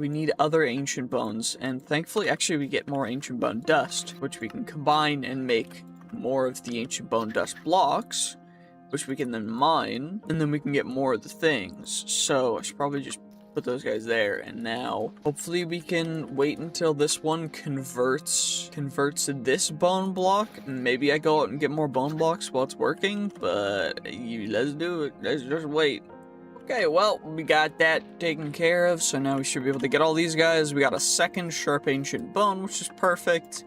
ancient bones, and thankfully, actually, we get more ancient bone dust, which we can combine and make more of the ancient bone dust blocks, which we can then mine, and then we can get more of the things. So I should probably just put those guys there. And now hopefully we can wait until this one converts this bone block. Maybe I go out and get more bone blocks while it's working, but let's do it. Let's just wait. Okay, well, we got that taken care of, so now we should be able to get all these guys. We got a second sharp ancient bone, which is perfect.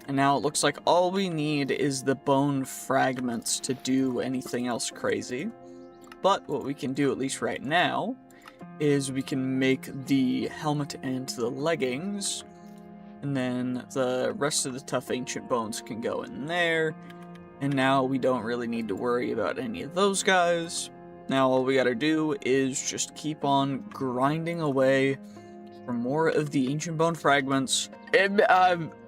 And now it looks like all we need is the bone fragments to do anything else crazy. But what we can do, at least right now, is we can make the helmet and the leggings. And then the rest of the tough ancient bones can go in there. And now we don't really need to worry about any of those guys. Now all we gotta do is just keep on grinding away for more of the ancient bone fragments.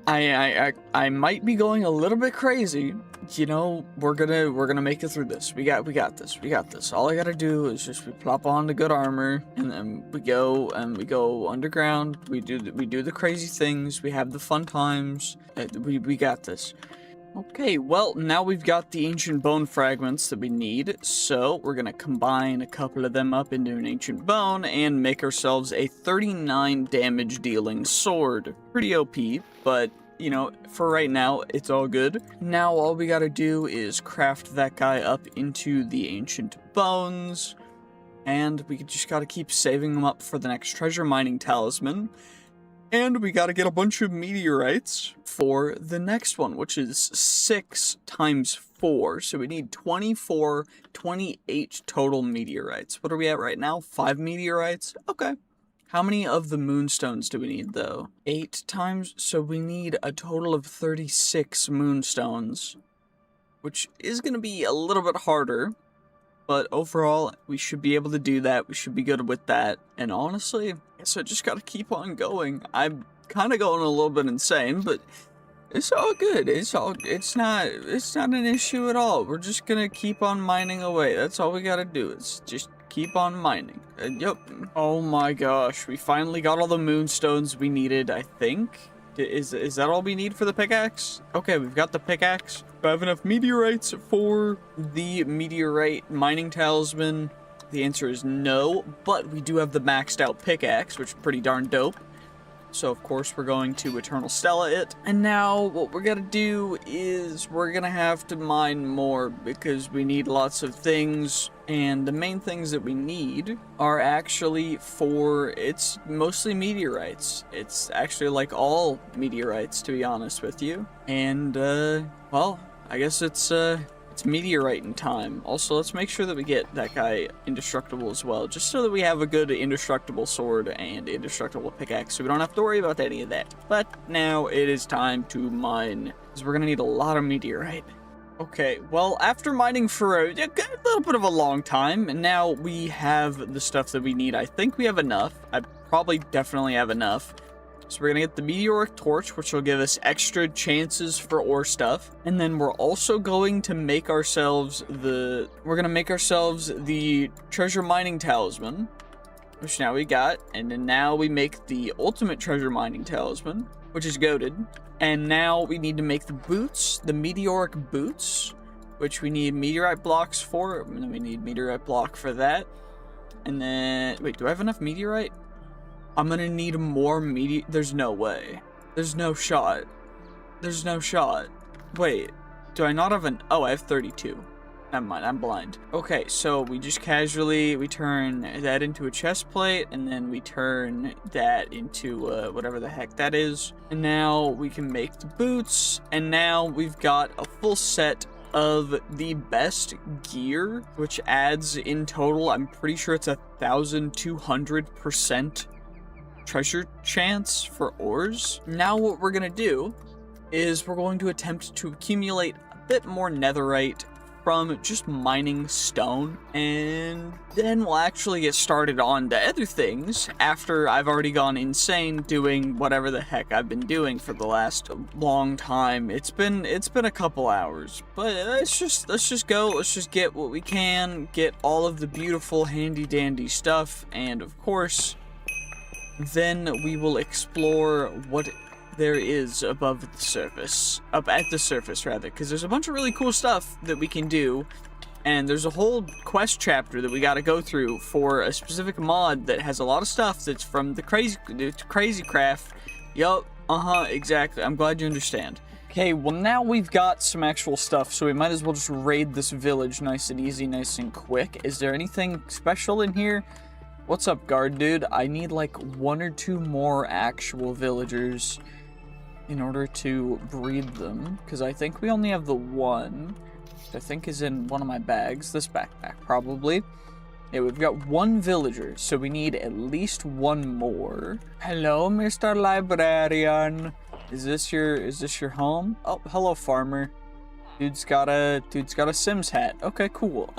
I might be going a little bit crazy. You know, we're gonna make it through this. We got this. All I gotta do is just we plop on the good armor, and then we go underground. We do the crazy things. We have the fun times. We got this. Okay, well, now we've got the ancient bone fragments that we need, so we're gonna combine a couple of them up into an ancient bone and make ourselves a 39 damage dealing sword. Pretty OP, but, you know, for right now, it's all good. Now all we gotta do is craft that guy up into the ancient bones, and we just gotta keep saving them up for the next treasure mining talisman. And we gotta get a bunch of meteorites for the next one, which is 6 times 4. So we need 28 total meteorites. What are we at right now? 5 meteorites? Okay. How many of the moonstones do we need, though? 8 times? So we need a total of 36 moonstones, which is gonna be a little bit harder. But overall, we should be able to do that. We should be good with that. And honestly, I guess I just gotta keep on going. I'm kind of going a little bit insane, but it's all good. It's not an issue at all. We're just gonna keep on mining away. That's all we gotta do is just keep on mining. Yep. Oh my gosh, we finally got all the moonstones we needed, I think. Is that all we need for the pickaxe? Okay, we've got the pickaxe. Do I have enough meteorites for the meteorite mining talisman? The answer is no, but we do have the maxed out pickaxe, which is pretty darn dope. So of course we're going to Eternal Stella it. And now what we're gonna do is we're gonna have to mine more because we need lots of things. And the main things that we need are actually it's mostly meteorites. It's actually like all meteorites, to be honest with you. And well, I guess it's meteorite in time. Also, let's make sure that we get that guy indestructible as well, just so that we have a good indestructible sword and indestructible pickaxe, so we don't have to worry about any of that. But now it is time to mine, because we're gonna need a lot of meteorite. Okay, well, after mining for a little bit of a long time, and now we have the stuff that we need. I think we have enough. I probably definitely have enough. So we're gonna get the meteoric torch, which will give us extra chances for ore stuff. And then we're also going to make ourselves the treasure mining talisman, which now we got. And then now we make the ultimate treasure mining talisman, which is goated. And now we need to make the boots, the meteoric boots, which we need meteorite blocks for. And then we need meteorite block for that. And then, wait, do I have enough meteorite? I'm gonna need more there's no way. There's no shot. There's no shot. Wait, do I not have oh, I have 32. Never mind, I'm blind. Okay, so we just we turn that into a chest plate, and then we turn that into whatever the heck that is. And now we can make the boots, and now we've got a full set of the best gear, which adds in total, I'm pretty sure it's 1,200% treasure chance for ores. Now what we're gonna do is we're going to attempt to accumulate a bit more netherite from just mining stone, and then we'll actually get started on the other things after I've already gone insane doing whatever the heck I've been doing for the last long time. It's been a couple hours, but let's just go. Let's just get what we can, get all of the beautiful handy dandy stuff, and of course then we will explore what there is above the surface, up at the surface rather, because there's a bunch of really cool stuff that we can do And there's a whole quest chapter that we got to go through for a specific mod that has a lot of stuff that's from the crazy craft. Yup, exactly. I'm glad you understand. Okay, well now we've got some actual stuff, so we might as well just raid this village nice and easy, nice and quick. Is there anything special in here? What's up, guard dude? I need like 1 or 2 more actual villagers in order to breed them, because I think we only have the one, which I think is in one of my bags. This backpack, probably. Yeah, we've got 1 villager, so we need at least 1 more. Hello, Mr. Librarian. Is this your home? Oh, hello, farmer. Dude's got a Sims hat. Okay, cool.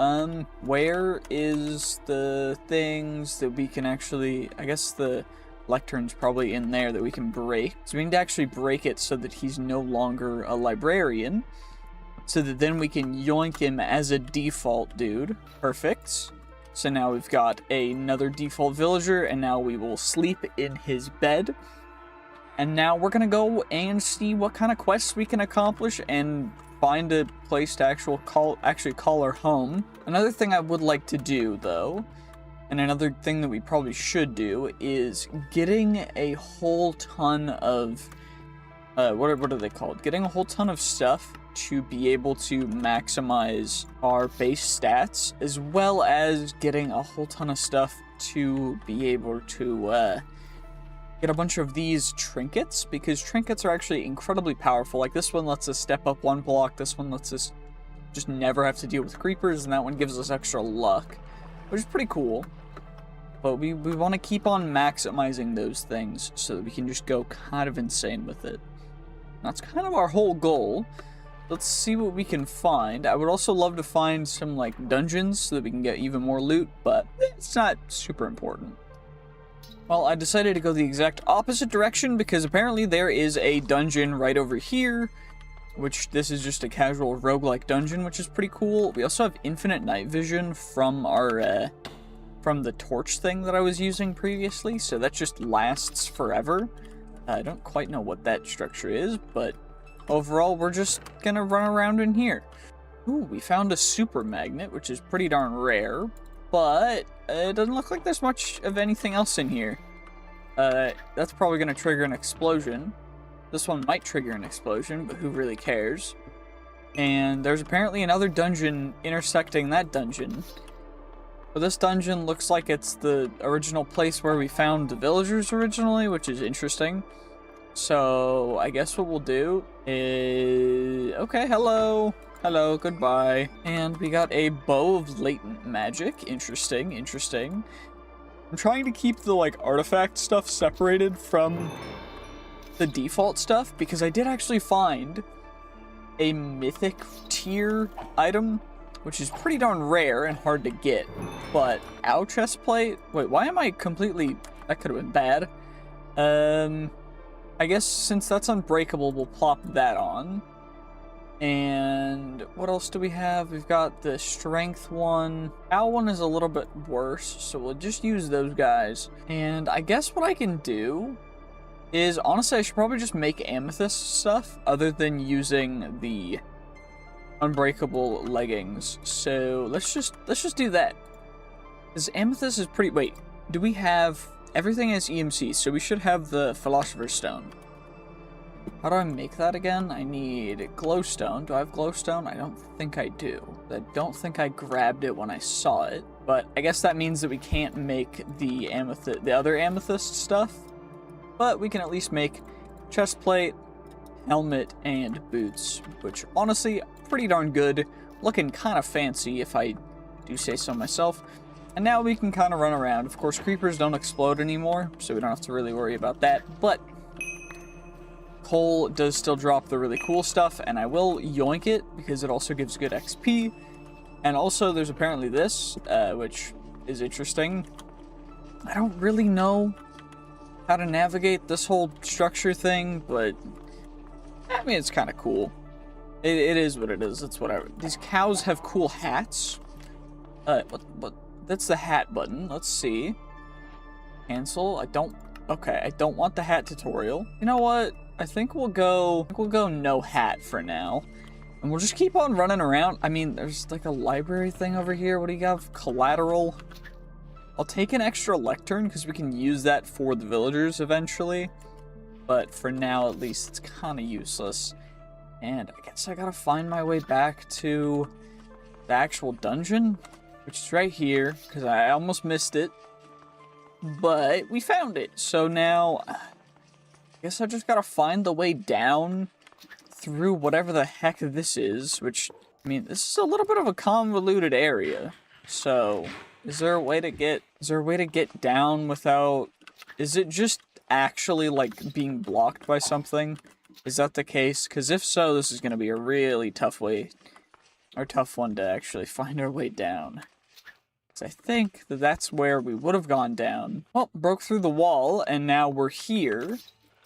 Where is the things that we can actually, I guess the lectern's probably in there that we can break. So we need to actually break it so that he's no longer a librarian. So that then we can yoink him as a default dude. Perfect. So now we've got another default villager, and now we will sleep in his bed. And now we're gonna go and see what kind of quests we can accomplish and find a place to actually call our home. Another thing I would like to do, though, and another thing that we probably should do, is getting a whole ton of what are they called? Getting a whole ton of stuff to be able to maximize our base stats, as well as getting a whole ton of stuff to be able to get a bunch of these trinkets, because trinkets are actually incredibly powerful. Like this one lets us step up 1 block, this one lets us just never have to deal with creepers, and that one gives us extra luck, which is pretty cool. But we want to keep on maximizing those things so that we can just go kind of insane with it. That's kind of our whole goal. Let's see what we can find. I would also love to find some like dungeons so that we can get even more loot, but it's not super important. Well, I decided to go the exact opposite direction because apparently there is a dungeon right over here, which this is just a casual roguelike dungeon, which is pretty cool. We also have infinite night vision from our from the torch thing that I was using previously, so that just lasts forever. I don't quite know what that structure is, but overall we're just gonna run around in here. Ooh, we found a super magnet, which is pretty darn rare, but it doesn't look like there's much of anything else in here. That's probably gonna trigger an explosion. This one might trigger an explosion, but who really cares? And there's apparently another dungeon intersecting that dungeon. But this dungeon looks like it's the original place where we found the villagers originally, which is interesting. So I guess what we'll do is... Okay, hello. Hello, goodbye. And we got a bow of latent magic. Interesting, interesting. I'm trying to keep the, like, artifact stuff separated from the default stuff, because I did actually find a mythic tier item, which is pretty darn rare and hard to get. But our chest plate... Wait, why am I completely... That could have been bad. I guess since that's unbreakable, we'll plop that on. And what else do we have? We've got the strength one. Our one is a little bit worse, so we'll just use those guys. And I guess what I can do is, honestly, I should probably just make amethyst stuff other than using the unbreakable leggings. So let's just do that. Because amethyst is pretty... Wait, do we have... Everything is EMC, so we should have the Philosopher's Stone. How do I make that again? I need glowstone. Do I have glowstone? I don't think I do. I don't think I grabbed it when I saw it. But I guess that means that we can't make the other amethyst stuff. But we can at least make chest plate, helmet, and boots, which honestly, pretty darn good. Looking kind of fancy, if I do say so myself. And now we can kind of run around. Of course, creepers don't explode anymore, so we don't have to really worry about that. But coal does still drop the really cool stuff, and I will yoink it because it also gives good XP. And also, there's apparently this, which is interesting. I don't really know how to navigate this whole structure thing, but I mean, it's kind of cool. It is what it is. It's whatever. These cows have cool hats. What? That's the hat button. Let's see. Cancel. Okay, I don't want the hat tutorial. You know what? I think we'll go no hat for now. And we'll just keep on running around. I mean, there's like a library thing over here. What do you got? Collateral. I'll take an extra lectern because we can use that for the villagers eventually. But for now, at least, it's kind of useless. And I guess I gotta find my way back to the actual dungeon, which is right here, because I almost missed it. But we found it. So now, I guess I just gotta find the way down through whatever the heck this is, which, I mean, this is a little bit of a convoluted area. So, is there a way to get down without, is it just actually, like, being blocked by something? Is that the case? Because if so, this is going to be a really tough one to actually find our way down. Because I think that that's where we would have gone down. Well, broke through the wall, and now we're here.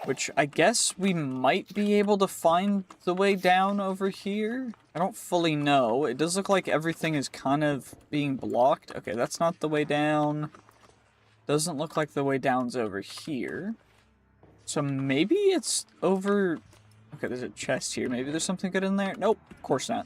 Which I guess we might be able to find the way down over here. I don't fully know. It does look like everything is kind of being blocked. Okay, that's not the way down. Doesn't look like the way down's over here. So maybe it's over... Okay, there's a chest here. Maybe there's something good in there. Nope, of course not.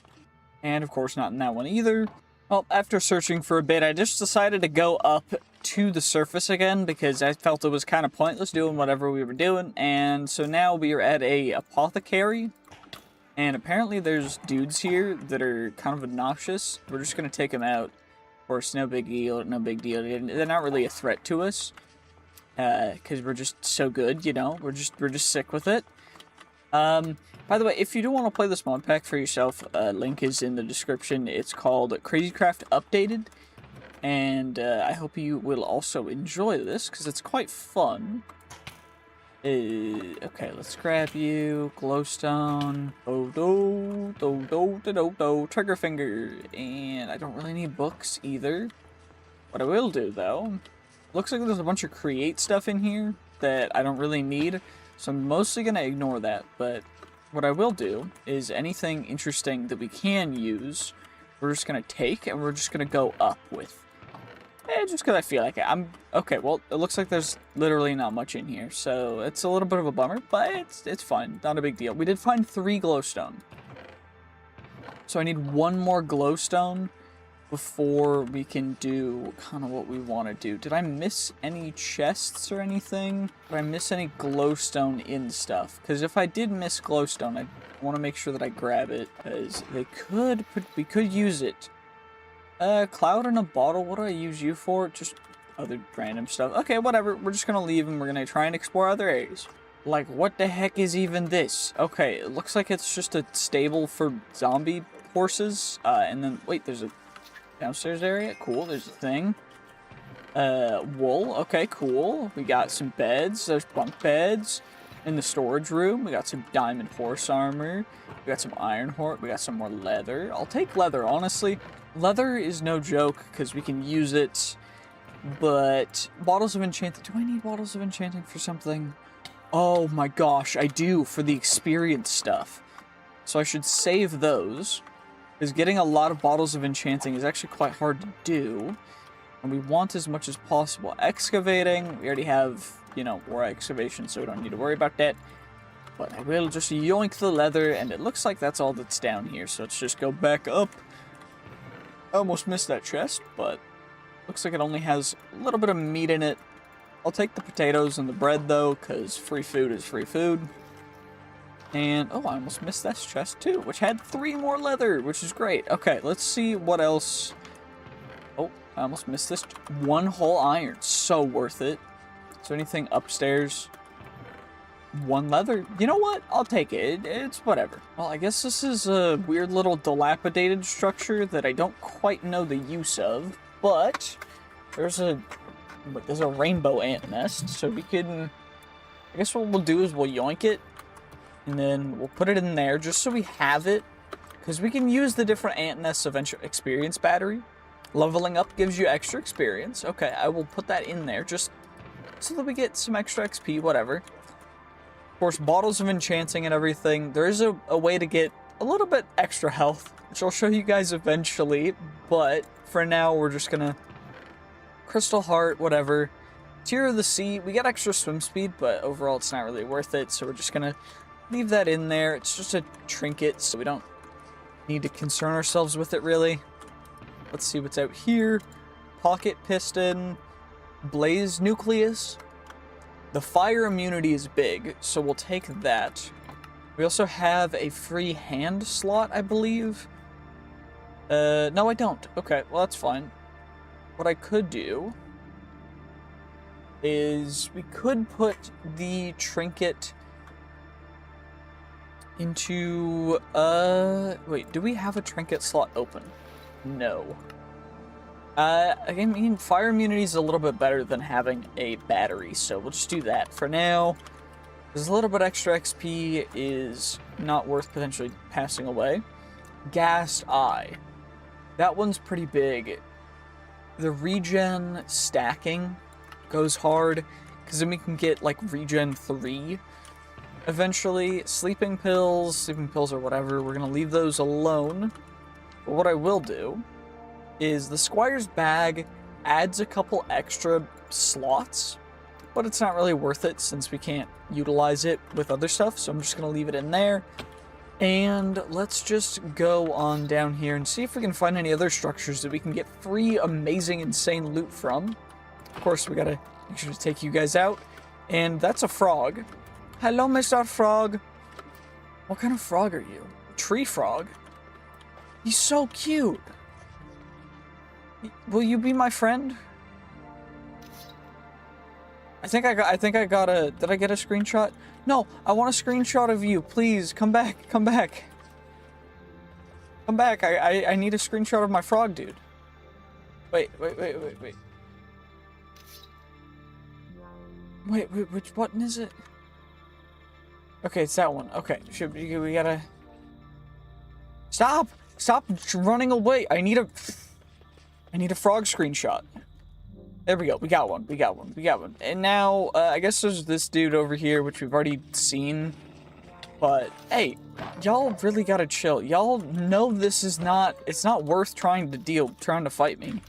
And of course not in that one either. Well, after searching for a bit, I just decided to go up to the surface again because I felt it was kind of pointless doing whatever we were doing. And so now we are at a apothecary. And apparently there's dudes here that are kind of obnoxious. We're just going to take them out. Of course, no big deal, no big deal. They're not really a threat to us. Because we're just so good, you know? We're just sick with it. By the way, if you do want to play this mod pack for yourself, link is in the description. It's called Crazycraft Updated, and I hope you will also enjoy this, because it's quite fun. Okay, let's grab you. Glowstone. Trigger finger. And I don't really need books either. What I will do, though, looks like there's a bunch of create stuff in here that I don't really need, so I'm mostly going to ignore that, but what I will do is anything interesting that we can use, we're just going to take and we're just going to go up with. Just because I feel like it. Okay, well, it looks like there's literally not much in here, so it's a little bit of a bummer, but it's fine. Not a big deal. We did find 3 glowstone. So I need 1 more glowstone before we can do kind of what we want to do. Did I miss any chests or anything? Did I miss any glowstone in stuff? Because if I did miss glowstone, I want to make sure that I grab it, because we could use it. Cloud in a bottle, what do I use you for? Just other random stuff. Okay, whatever, we're just gonna leave and we're gonna try and explore other areas. Like, what the heck is even this? Okay, it looks like it's just a stable for zombie horses. And then, wait, there's a downstairs area? Cool, there's a thing. Wool, okay, cool. We got some beds, there's bunk beds. In the storage room, we got some diamond horse armor. We got some iron horse, we got some more leather. I'll take leather, honestly. Leather is no joke, because we can use it. But, bottles of enchanting, do I need bottles of enchanting for something? Oh my gosh, I do, for the experience stuff. So I should save those. Because getting a lot of bottles of enchanting is actually quite hard to do. And we want as much as possible. Excavating, we already have, you know, more excavation, so we don't need to worry about that. But I will just yoink the leather, and it looks like that's all that's down here. So let's just go back up. I almost missed that chest, but looks like it only has a little bit of meat in it. I'll take the potatoes and the bread, though, because free food is free food. And, oh, I almost missed that chest, too, which had 3 more leather, which is great. Okay, let's see what else. Oh, I almost missed this. 1 whole iron. So worth it. Is there anything upstairs? 1 leather. You know what? I'll take it. It's whatever. Well, I guess this is a weird little dilapidated structure that I don't quite know the use of, but there's a rainbow ant nest, so we can, I guess what we'll do is we'll yoink it, and then we'll put it in there just so we have it, because we can use the different ant nests eventual experience battery. Leveling up gives you extra experience. Okay, I will put that in there just so that we get some extra XP, whatever. Of course, bottles of enchanting and everything. There is a way to get a little bit extra health, which I'll show you guys eventually, but for now, we're just gonna Crystal Heart, whatever. Tear of the Sea, we get extra swim speed, but overall it's not really worth it, so we're just gonna leave that in there. It's just a trinket, so we don't need to concern ourselves with it, really. Let's see what's out here. Pocket piston, blaze nucleus. The fire immunity is big, so we'll take that. We also have a free hand slot, I believe. No, I don't. Okay, well, that's fine. What I could do is we could put the trinket into, wait, do we have a trinket slot open? No. I mean, fire immunity is a little bit better than having a battery, so we'll just do that for now. There's a little bit extra XP is not worth potentially passing away. Gassed Eye. That one's pretty big. The regen stacking goes hard, because then we can get, like, regen 3 eventually. Sleeping pills or whatever, we're going to leave those alone. But what I will do is the Squire's Bag adds a couple extra slots, but it's not really worth it since we can't utilize it with other stuff, so I'm just going to leave it in there. And let's just go on down here and see if we can find any other structures that we can get free, amazing, insane loot from. Of course, we gotta make sure to take you guys out. And that's a frog. Hello, Mr. Frog. What kind of frog are you? Tree frog? He's so cute. Will you be my friend? I think I got a... Did I get a screenshot? No, I want a screenshot of you. Please, come back. Come back. Come back. I need a screenshot of my frog, dude. Wait. Wait, which button is it? Okay, it's that one. Okay, we gotta... Stop! Stop running away! I need a frog screenshot. There we go. We got one. And now, I guess there's this dude over here, which we've already seen. But, hey, y'all really gotta chill. Y'all know this is not... It's not worth trying to fight me.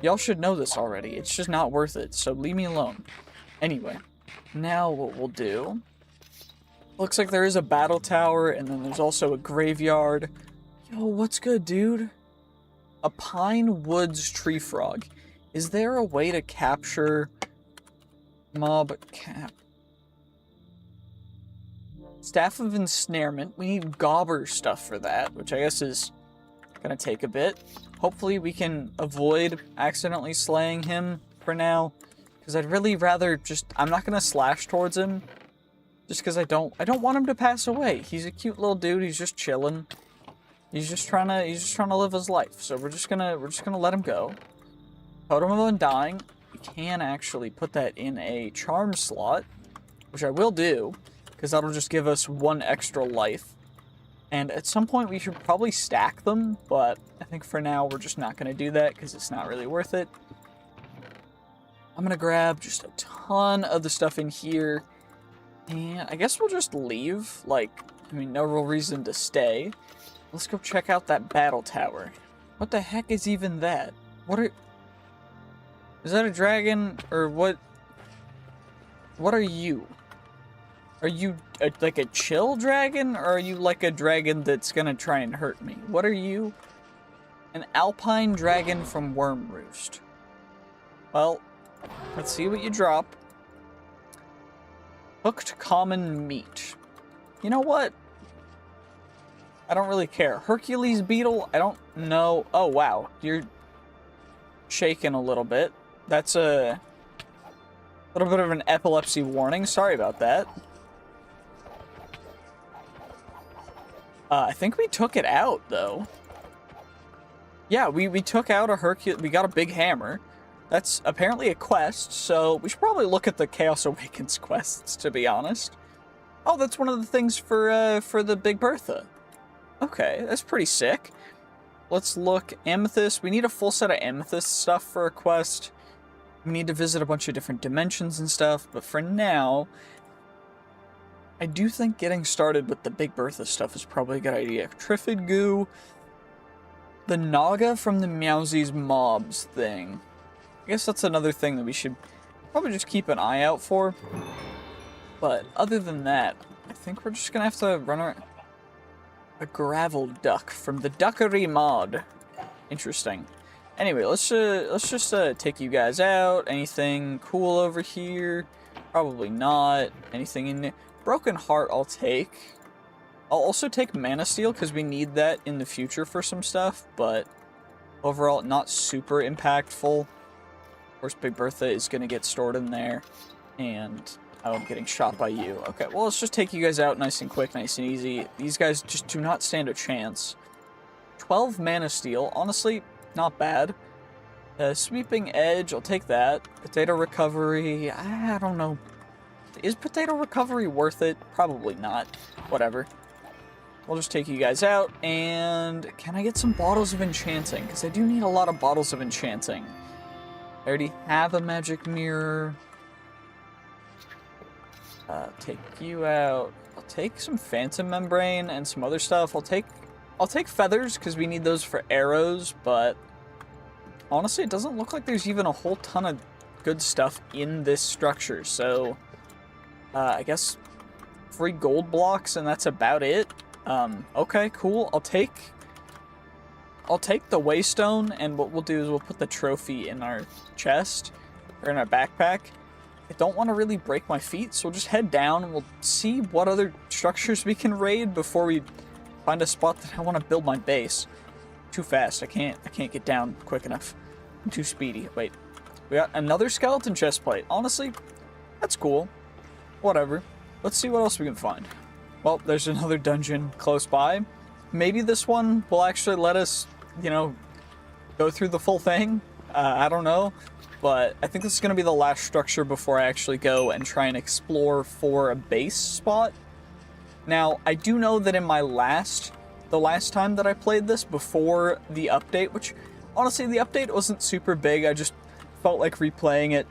Y'all should know this already. It's just not worth it, so leave me alone. Anyway, now what we'll do... Looks like there is a battle tower, and then there's also a graveyard. Yo, what's good, dude? A pine woods tree frog. Is there a way to capture Staff of Ensnarement? We need gobber stuff for that, which I guess is gonna take a bit. Hopefully we can avoid accidentally slaying him for now, because I'd really rather just... I'm not gonna slash towards him, just because I don't want him to pass away. He's a cute little dude. He's just chilling. He's just trying to live his life. So we're just gonna let him go. Totem of Undying. We can actually put that in a charm slot, which I will do, because that'll just give us one extra life. And at some point we should probably stack them, but I think for now we're just not going to do that because it's not really worth it. I'm going to grab just a ton of the stuff in here, and I guess we'll just leave. Like, I mean, no real reason to stay. Let's go check out that battle tower. What the heck is even that? Is that a dragon, or what? What are you? Are you like a chill dragon, or are you like a dragon that's gonna try and hurt me? What are you? An alpine dragon from Worm Roost. Well, let's see what you drop. Hooked common meat. You know what? I don't really care. Hercules beetle? I don't know. Oh, wow. You're shaking a little bit. That's a little bit of an epilepsy warning. Sorry about that. I think we took it out, though. Yeah, we took out a Hercules. We got a big hammer. That's apparently a quest, so we should probably look at the Chaos Awakens quests, to be honest. Oh, that's one of the things for the Big Bertha. Okay, that's pretty sick. Let's look. Amethyst. We need a full set of amethyst stuff for a quest. We need to visit a bunch of different dimensions and stuff, but for now, I do think getting started with the Big Bertha stuff is probably a good idea. Triffid goo. The Naga from the Meowsies mobs thing. I guess that's another thing that we should probably just keep an eye out for. But other than that, I think we're just gonna have to run around. A gravel duck from the Duckery mod. Interesting. Anyway, let's just take you guys out. Anything cool over here? Probably not. Anything in there? Broken Heart I'll take. I'll also take Mana Steel because we need that in the future for some stuff, but overall not super impactful. Of course, Big Bertha is going to get stored in there, and I'm getting shot by you. Okay, well, let's just take you guys out nice and quick, nice and easy. These guys just do not stand a chance. 12 Mana Steel, honestly, not bad. Sweeping Edge, I'll take that. Potato Recovery, I don't know. Is Potato Recovery worth it? Probably not. Whatever. We'll just take you guys out, and can I get some bottles of enchanting? Because I do need a lot of bottles of enchanting. I already have a magic mirror. Take you out. I'll take some phantom membrane and some other stuff. I'll take feathers because we need those for arrows, but honestly, it doesn't look like there's even a whole ton of good stuff in this structure. So, I guess 3 gold blocks, and that's about it. Okay, cool. I'll take the Waystone, and what we'll do is we'll put the trophy in our chest, or in our backpack. I don't want to really break my feet, so we'll just head down, and we'll see what other structures we can raid before we find a spot that I want to build my base. Too fast. I can't get down quick enough. I'm too speedy. Wait. We got another skeleton chestplate. Honestly, that's cool. Whatever. Let's see what else we can find. Well, there's another dungeon close by. Maybe this one will actually let us, you know, go through the full thing. I don't know. But I think this is going to be the last structure before I actually go and try and explore for a base spot. Now, I do know that in the last time that I played this before the update, which, honestly, the update wasn't super big. I just felt like replaying it.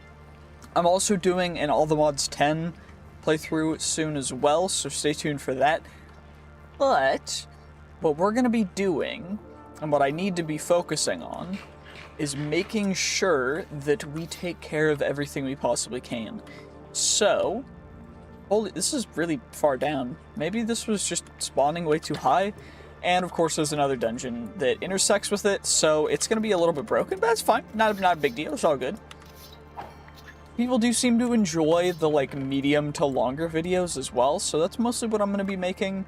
I'm also doing an All the Mods 10 playthrough soon as well, so stay tuned for that. But what we're going to be doing, and what I need to be focusing on, is making sure that we take care of everything we possibly can. So, holy, this is really far down. Maybe this was just spawning way too high. And of course there's another dungeon that intersects with it, so it's going to be a little bit broken, but that's fine. Not a big deal, it's all good. People do seem to enjoy the, like, medium to longer videos as well, so that's mostly what I'm going to be making.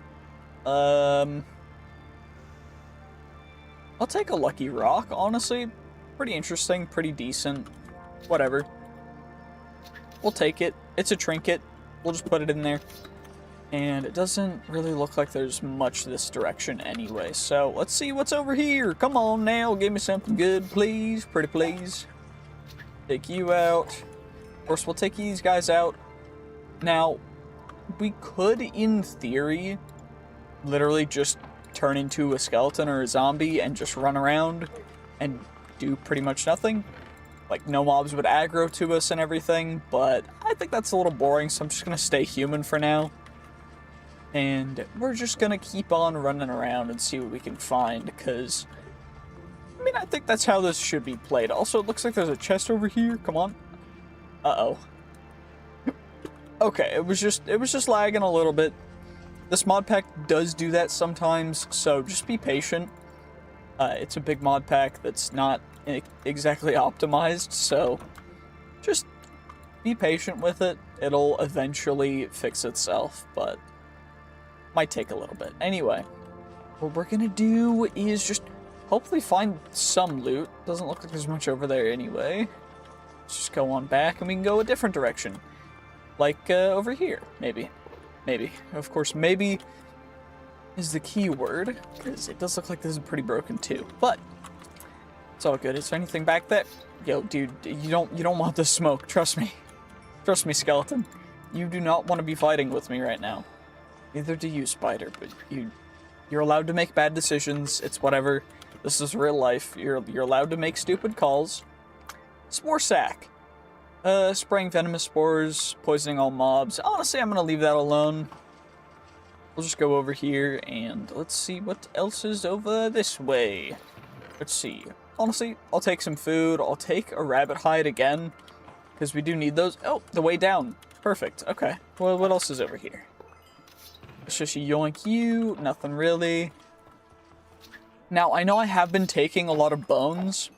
I'll take a lucky rock, honestly. Pretty interesting, pretty decent. Whatever. We'll take it. It's a trinket. We'll just put it in there. And it doesn't really look like there's much this direction anyway, so let's see what's over here. Come on now, give me something good, please. Pretty please. Take you out. Of course, we'll take these guys out. Now, we could, in theory, literally just turn into a skeleton or a zombie and just run around and do pretty much nothing. Like, no mobs would aggro to us and everything, but I think that's a little boring, so I'm just gonna stay human for now. And we're just gonna keep on running around and see what we can find, because, I mean, I think that's how this should be played. Also, it looks like there's a chest over here. Come on. Uh-oh. Okay, it was just lagging a little bit. This mod pack does do that sometimes, so just be patient. It's a big mod pack that's not exactly optimized, so just be patient with it. It'll eventually fix itself, but might take a little bit. Anyway, what we're gonna do is just hopefully find some loot. Doesn't look like there's much over there anyway. Let's just go on back and we can go a different direction. Like, over here, maybe. Maybe. Of course, maybe is the key word, because it does look like this is pretty broken too. But it's all good. Is there anything back there? Yo, dude, you don't want this smoke. Trust me. Trust me, skeleton. You do not want to be fighting with me right now. Neither do you, spider. But you're allowed to make bad decisions. It's whatever. This is real life. You're allowed to make stupid calls. Spore sack. Spraying venomous spores, poisoning all mobs. Honestly, I'm gonna leave that alone. We'll just go over here and let's see what else is over this way. Let's see. Honestly, I'll take some food. I'll take a rabbit hide again, because we do need those. Oh, the way down. Perfect. Okay. Well, what else is over here? Let's just yoink you. Nothing really. Now, I know I have been taking a lot of bones.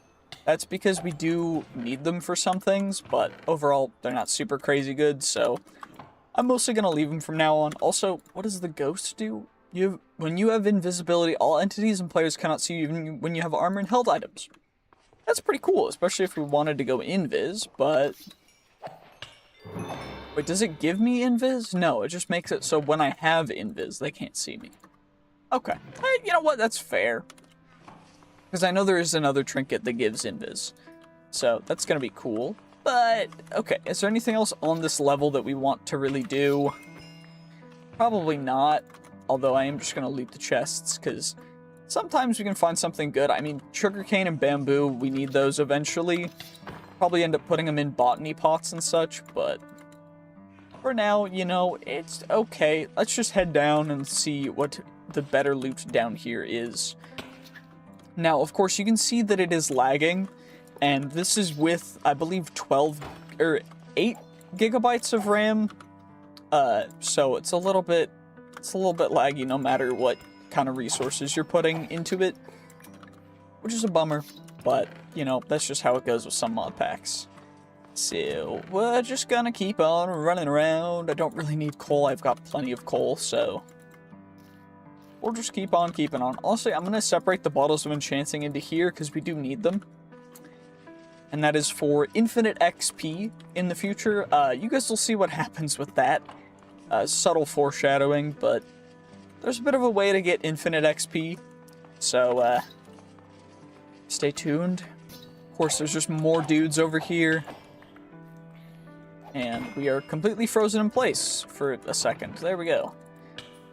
That's because we do need them for some things, but overall, they're not super crazy good, so I'm mostly going to leave them from now on. Also, what does the ghost do? When you have invisibility, all entities and players cannot see you even when you have armor and held items. That's pretty cool, especially if we wanted to go invis, but... Wait, does it give me invis? No, it just makes it so when I have invis, they can't see me. Okay. Hey, you know what? That's fair. Because I know there is another trinket that gives invis. So, that's going to be cool. But, okay. Is there anything else on this level that we want to really do? Probably not. Although I am just going to loot the chests, because sometimes we can find something good. I mean, sugarcane and bamboo, we need those eventually. Probably end up putting them in botany pots and such, but... For now, you know, it's okay. Let's just head down and see what the better loot down here is. Now, of course, you can see that it is lagging, and this is with, I believe, 8 gigabytes of RAM. So it's a little bit laggy no matter what kind of resources you're putting into it, which is a bummer, but, you know, that's just how it goes with some mod packs. So, we're just gonna keep on running around. I don't really need coal, I've got plenty of coal, so... We'll just keep on keeping on. Also, I'm gonna separate the bottles of enchanting into here, because we do need them. And that is for infinite XP in the future. You guys will see what happens with that. Subtle foreshadowing, but... There's a bit of a way to get infinite XP. So, stay tuned. Of course, there's just more dudes over here. And we are completely frozen in place for a second. There we go.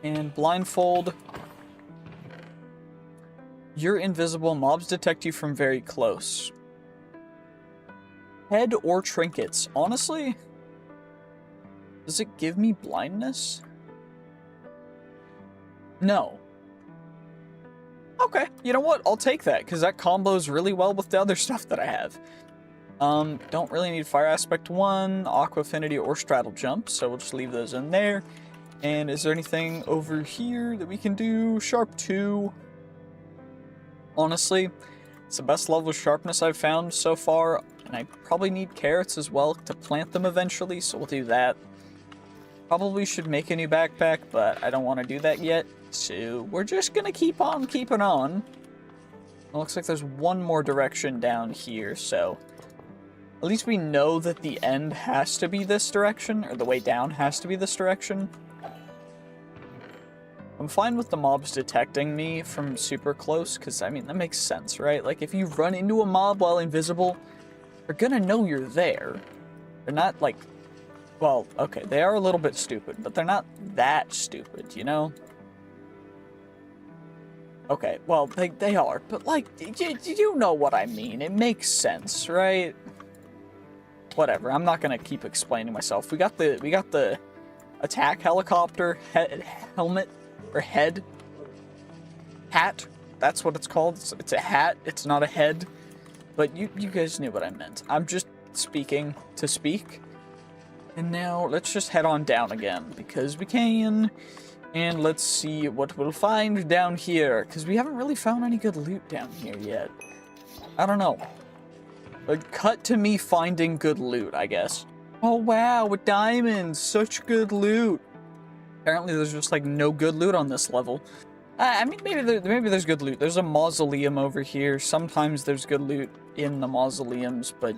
And blindfold. You're invisible. Mobs detect you from very close. Head or trinkets. Honestly, does it give me blindness? No. Okay, you know what? I'll take that, because that combos really well with the other stuff that I have. Don't really need Fire Aspect 1, Aqua Affinity, or Straddle Jump, so we'll just leave those in there. And is there anything over here that we can do? Sharp 2. Honestly, it's the best level of sharpness I've found so far, and I probably need carrots as well to plant them eventually, so we'll do that. Probably should make a new backpack, but I don't want to do that yet, so we're just gonna keep on keeping on. It looks like there's one more direction down here, so... At least we know that the end has to be this direction, or the way down has to be this direction. I'm fine with the mobs detecting me from super close, because, I mean, that makes sense, right? Like, if you run into a mob while invisible, they're gonna know you're there. They're not, like... Well, okay, they are a little bit stupid, but they're not that stupid, you know? Okay, well, they are, but, like, you know what I mean. It makes sense, right? Whatever, I'm not gonna keep explaining myself. We got the attack helicopter helmet, or head. Hat, that's what it's called. It's a hat, it's not a head. But you guys knew what I meant. I'm just speaking to speak. And now, let's just head on down again, because we can. And let's see what we'll find down here, because we haven't really found any good loot down here yet. I don't know. But cut to me finding good loot, I guess. Oh wow, with diamonds, such good loot. Apparently there's just like no good loot on this level. I mean, maybe there's good loot. There's a mausoleum over here. Sometimes there's good loot in the mausoleums, but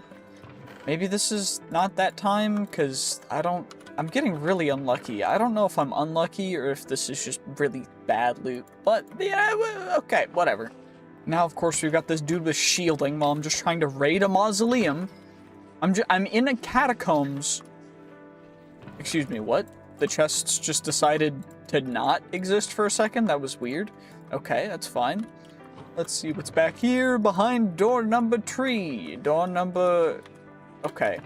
maybe this is not that time, because I'm getting really unlucky. I don't know if I'm unlucky or if this is just really bad loot, but yeah, okay, whatever. Now, of course, we've got this dude with shielding while I'm just trying to raid a mausoleum. I'm in a catacombs. Excuse me, what? The chests just decided to not exist for a second? That was weird. Okay, that's fine. Let's see what's back here behind door number 3. Door number... Okay.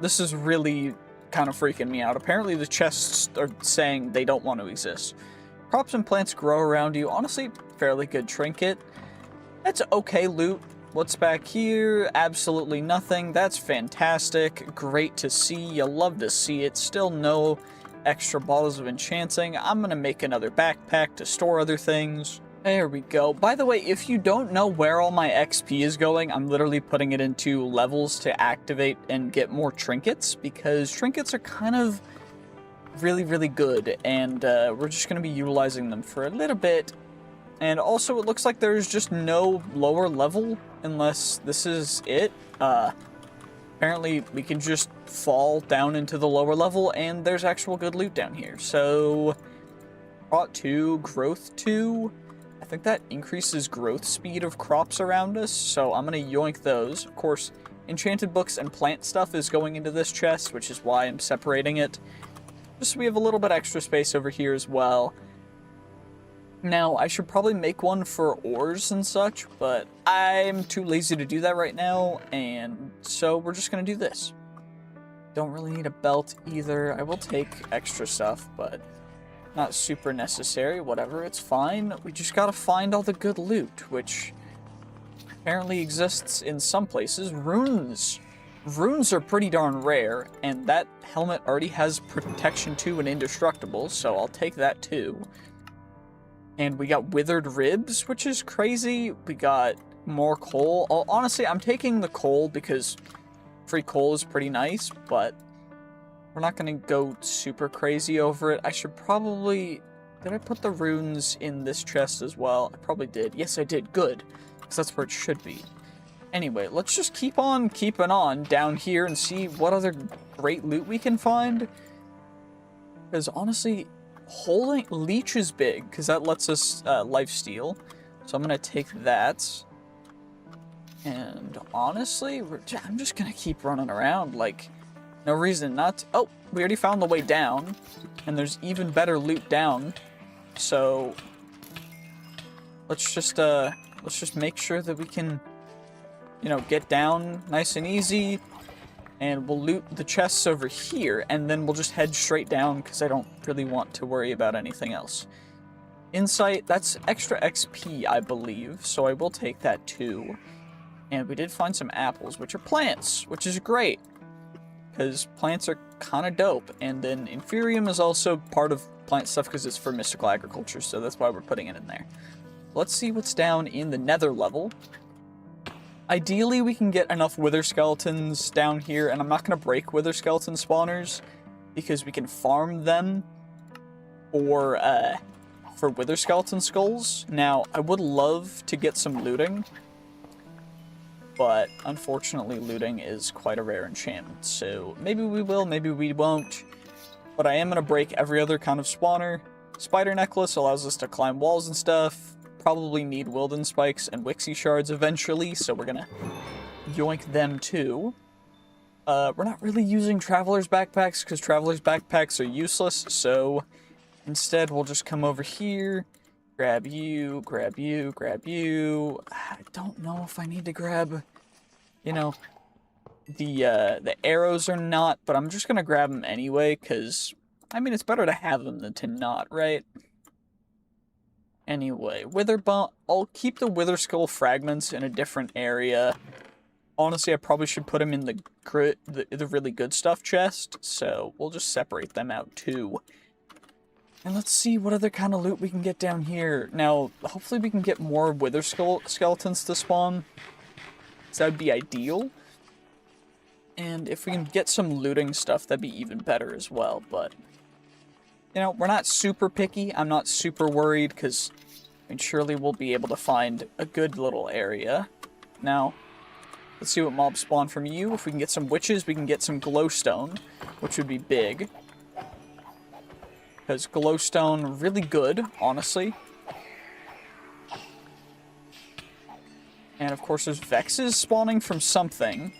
This is really kind of freaking me out. Apparently the chests are saying they don't want to exist. Crops and plants grow around you. Honestly, fairly good trinket. That's okay loot. What's back here? Absolutely nothing. That's fantastic. Great to see. You love to see it. Still no extra bottles of enchanting. I'm gonna make another backpack to store other things. There we go. By the way, if you don't know where all my XP is going, I'm literally putting it into levels to activate and get more trinkets, because trinkets are kind of really, really good, and we're just going to be utilizing them for a little bit. And also, it looks like there's just no lower level, unless this is it. Apparently, we can just fall down into the lower level, and there's actual good loot down here. So, Rot 2, Growth 2... I think that increases growth speed of crops around us, so I'm going to yoink those. Of course, enchanted books and plant stuff is going into this chest, which is why I'm separating it. Just so we have a little bit extra space over here as well. Now, I should probably make one for ores and such, but I'm too lazy to do that right now, and so we're just going to do this. Don't really need a belt either. I will take extra stuff, but... not super necessary, whatever, it's fine. We just gotta find all the good loot, which apparently exists in some places. Runes! Runes are pretty darn rare, and that helmet already has protection 2 and indestructible, so I'll take that too. And we got withered ribs, which is crazy. We got more coal. Oh, honestly, I'm taking the coal because free coal is pretty nice, but we're not going to go super crazy over it. I should probably... did I put the runes in this chest as well? I probably did. Yes, I did. Good. Because that's where it should be. Anyway, let's just keep on keeping on down here and see what other great loot we can find. Because honestly, holding... leech is big, because that lets us lifesteal. So I'm going to take that. And honestly, I'm just going to keep running around like... no reason not to. Oh, we already found the way down, and there's even better loot down. So let's just make sure that we can, you know, get down nice and easy, and we'll loot the chests over here, and then we'll just head straight down because I don't really want to worry about anything else. Insight, that's extra XP, I believe, so I will take that too. And we did find some apples, which are plants, which is great. Because plants are kind of dope, and then Inferium is also part of plant stuff because it's for mystical agriculture, so that's why we're putting it in there. Let's see what's down in the nether level. Ideally, we can get enough wither skeletons down here, and I'm not going to break wither skeleton spawners, because we can farm them for wither skeleton skulls. Now, I would love to get some looting, but unfortunately looting is quite a rare enchantment, so maybe we will, maybe we won't. But I am going to break every other kind of spawner. Spider necklace allows us to climb walls and stuff. Probably need Wilden spikes and Wixie shards eventually, so we're going to yoink them too. We're not really using traveler's backpacks because traveler's backpacks are useless, so instead we'll just come over here. Grab you, grab you, grab you. I don't know if I need to grab, you know, the arrows or not, but I'm just going to grab them anyway, because, I mean, it's better to have them than to not, right? Anyway, I'll keep the wither skull fragments in a different area. Honestly, I probably should put them in the really good stuff chest, so we'll just separate them out too. And let's see what other kind of loot we can get down here. Now, hopefully we can get more wither skeletons to spawn. So that would be ideal. And if we can get some looting stuff, that'd be even better as well. But, you know, we're not super picky. I'm not super worried, because I mean, surely we'll be able to find a good little area. Now, let's see what mobs spawn from you. If we can get some witches, we can get some glowstone, which would be big. Because glowstone, really good, honestly. And of course there's Vexes spawning from something.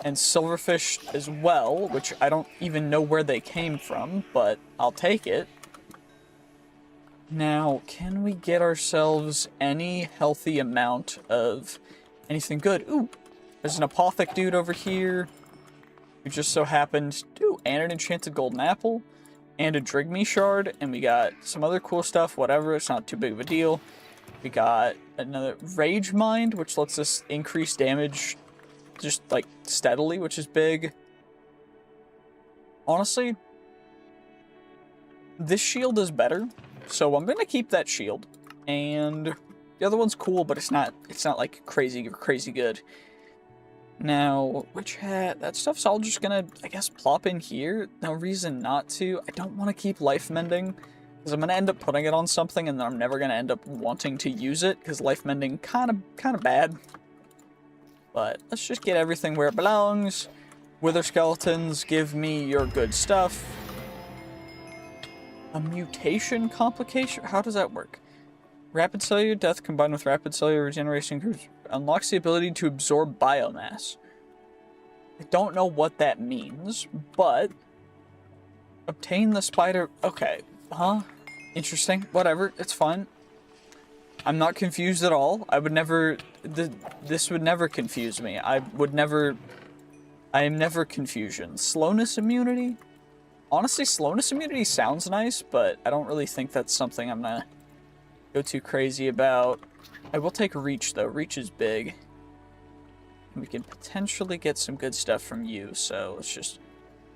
And silverfish as well, which I don't even know where they came from, but I'll take it. Now, can we get ourselves any healthy amount of anything good? Ooh, there's an apothec dude over here. Who just so happened, and an enchanted golden apple. And a Drigme shard, and we got some other cool stuff, whatever, it's not too big of a deal. We got another Rage Mind, which lets us increase damage just, like, steadily, which is big. Honestly, This shield is better, so I'm gonna keep that shield. And the other one's cool, but it's not like crazy good. Now, witch hat, that stuff's all just gonna, I guess, plop in here. No reason not to. I don't want to keep life mending, because I'm gonna end up putting it on something, and then I'm never gonna end up wanting to use it, because life mending kind of bad. But let's just get everything where it belongs. Wither skeletons, give me your good stuff. A mutation complication? How does that work? Rapid cellular death combined with rapid cellular regeneration unlocks the ability to absorb biomass. I don't know what that means, but obtain the spider. Okay, huh? Interesting. Whatever, it's fine. I'm not confused at all. I would never. This would never confuse me. I am never confusion. Slowness immunity? Honestly, slowness immunity sounds nice, but I don't really think that's something I'm gonna go too crazy about. I will take reach, though. Reach is big. We can potentially get some good stuff from you, so let's just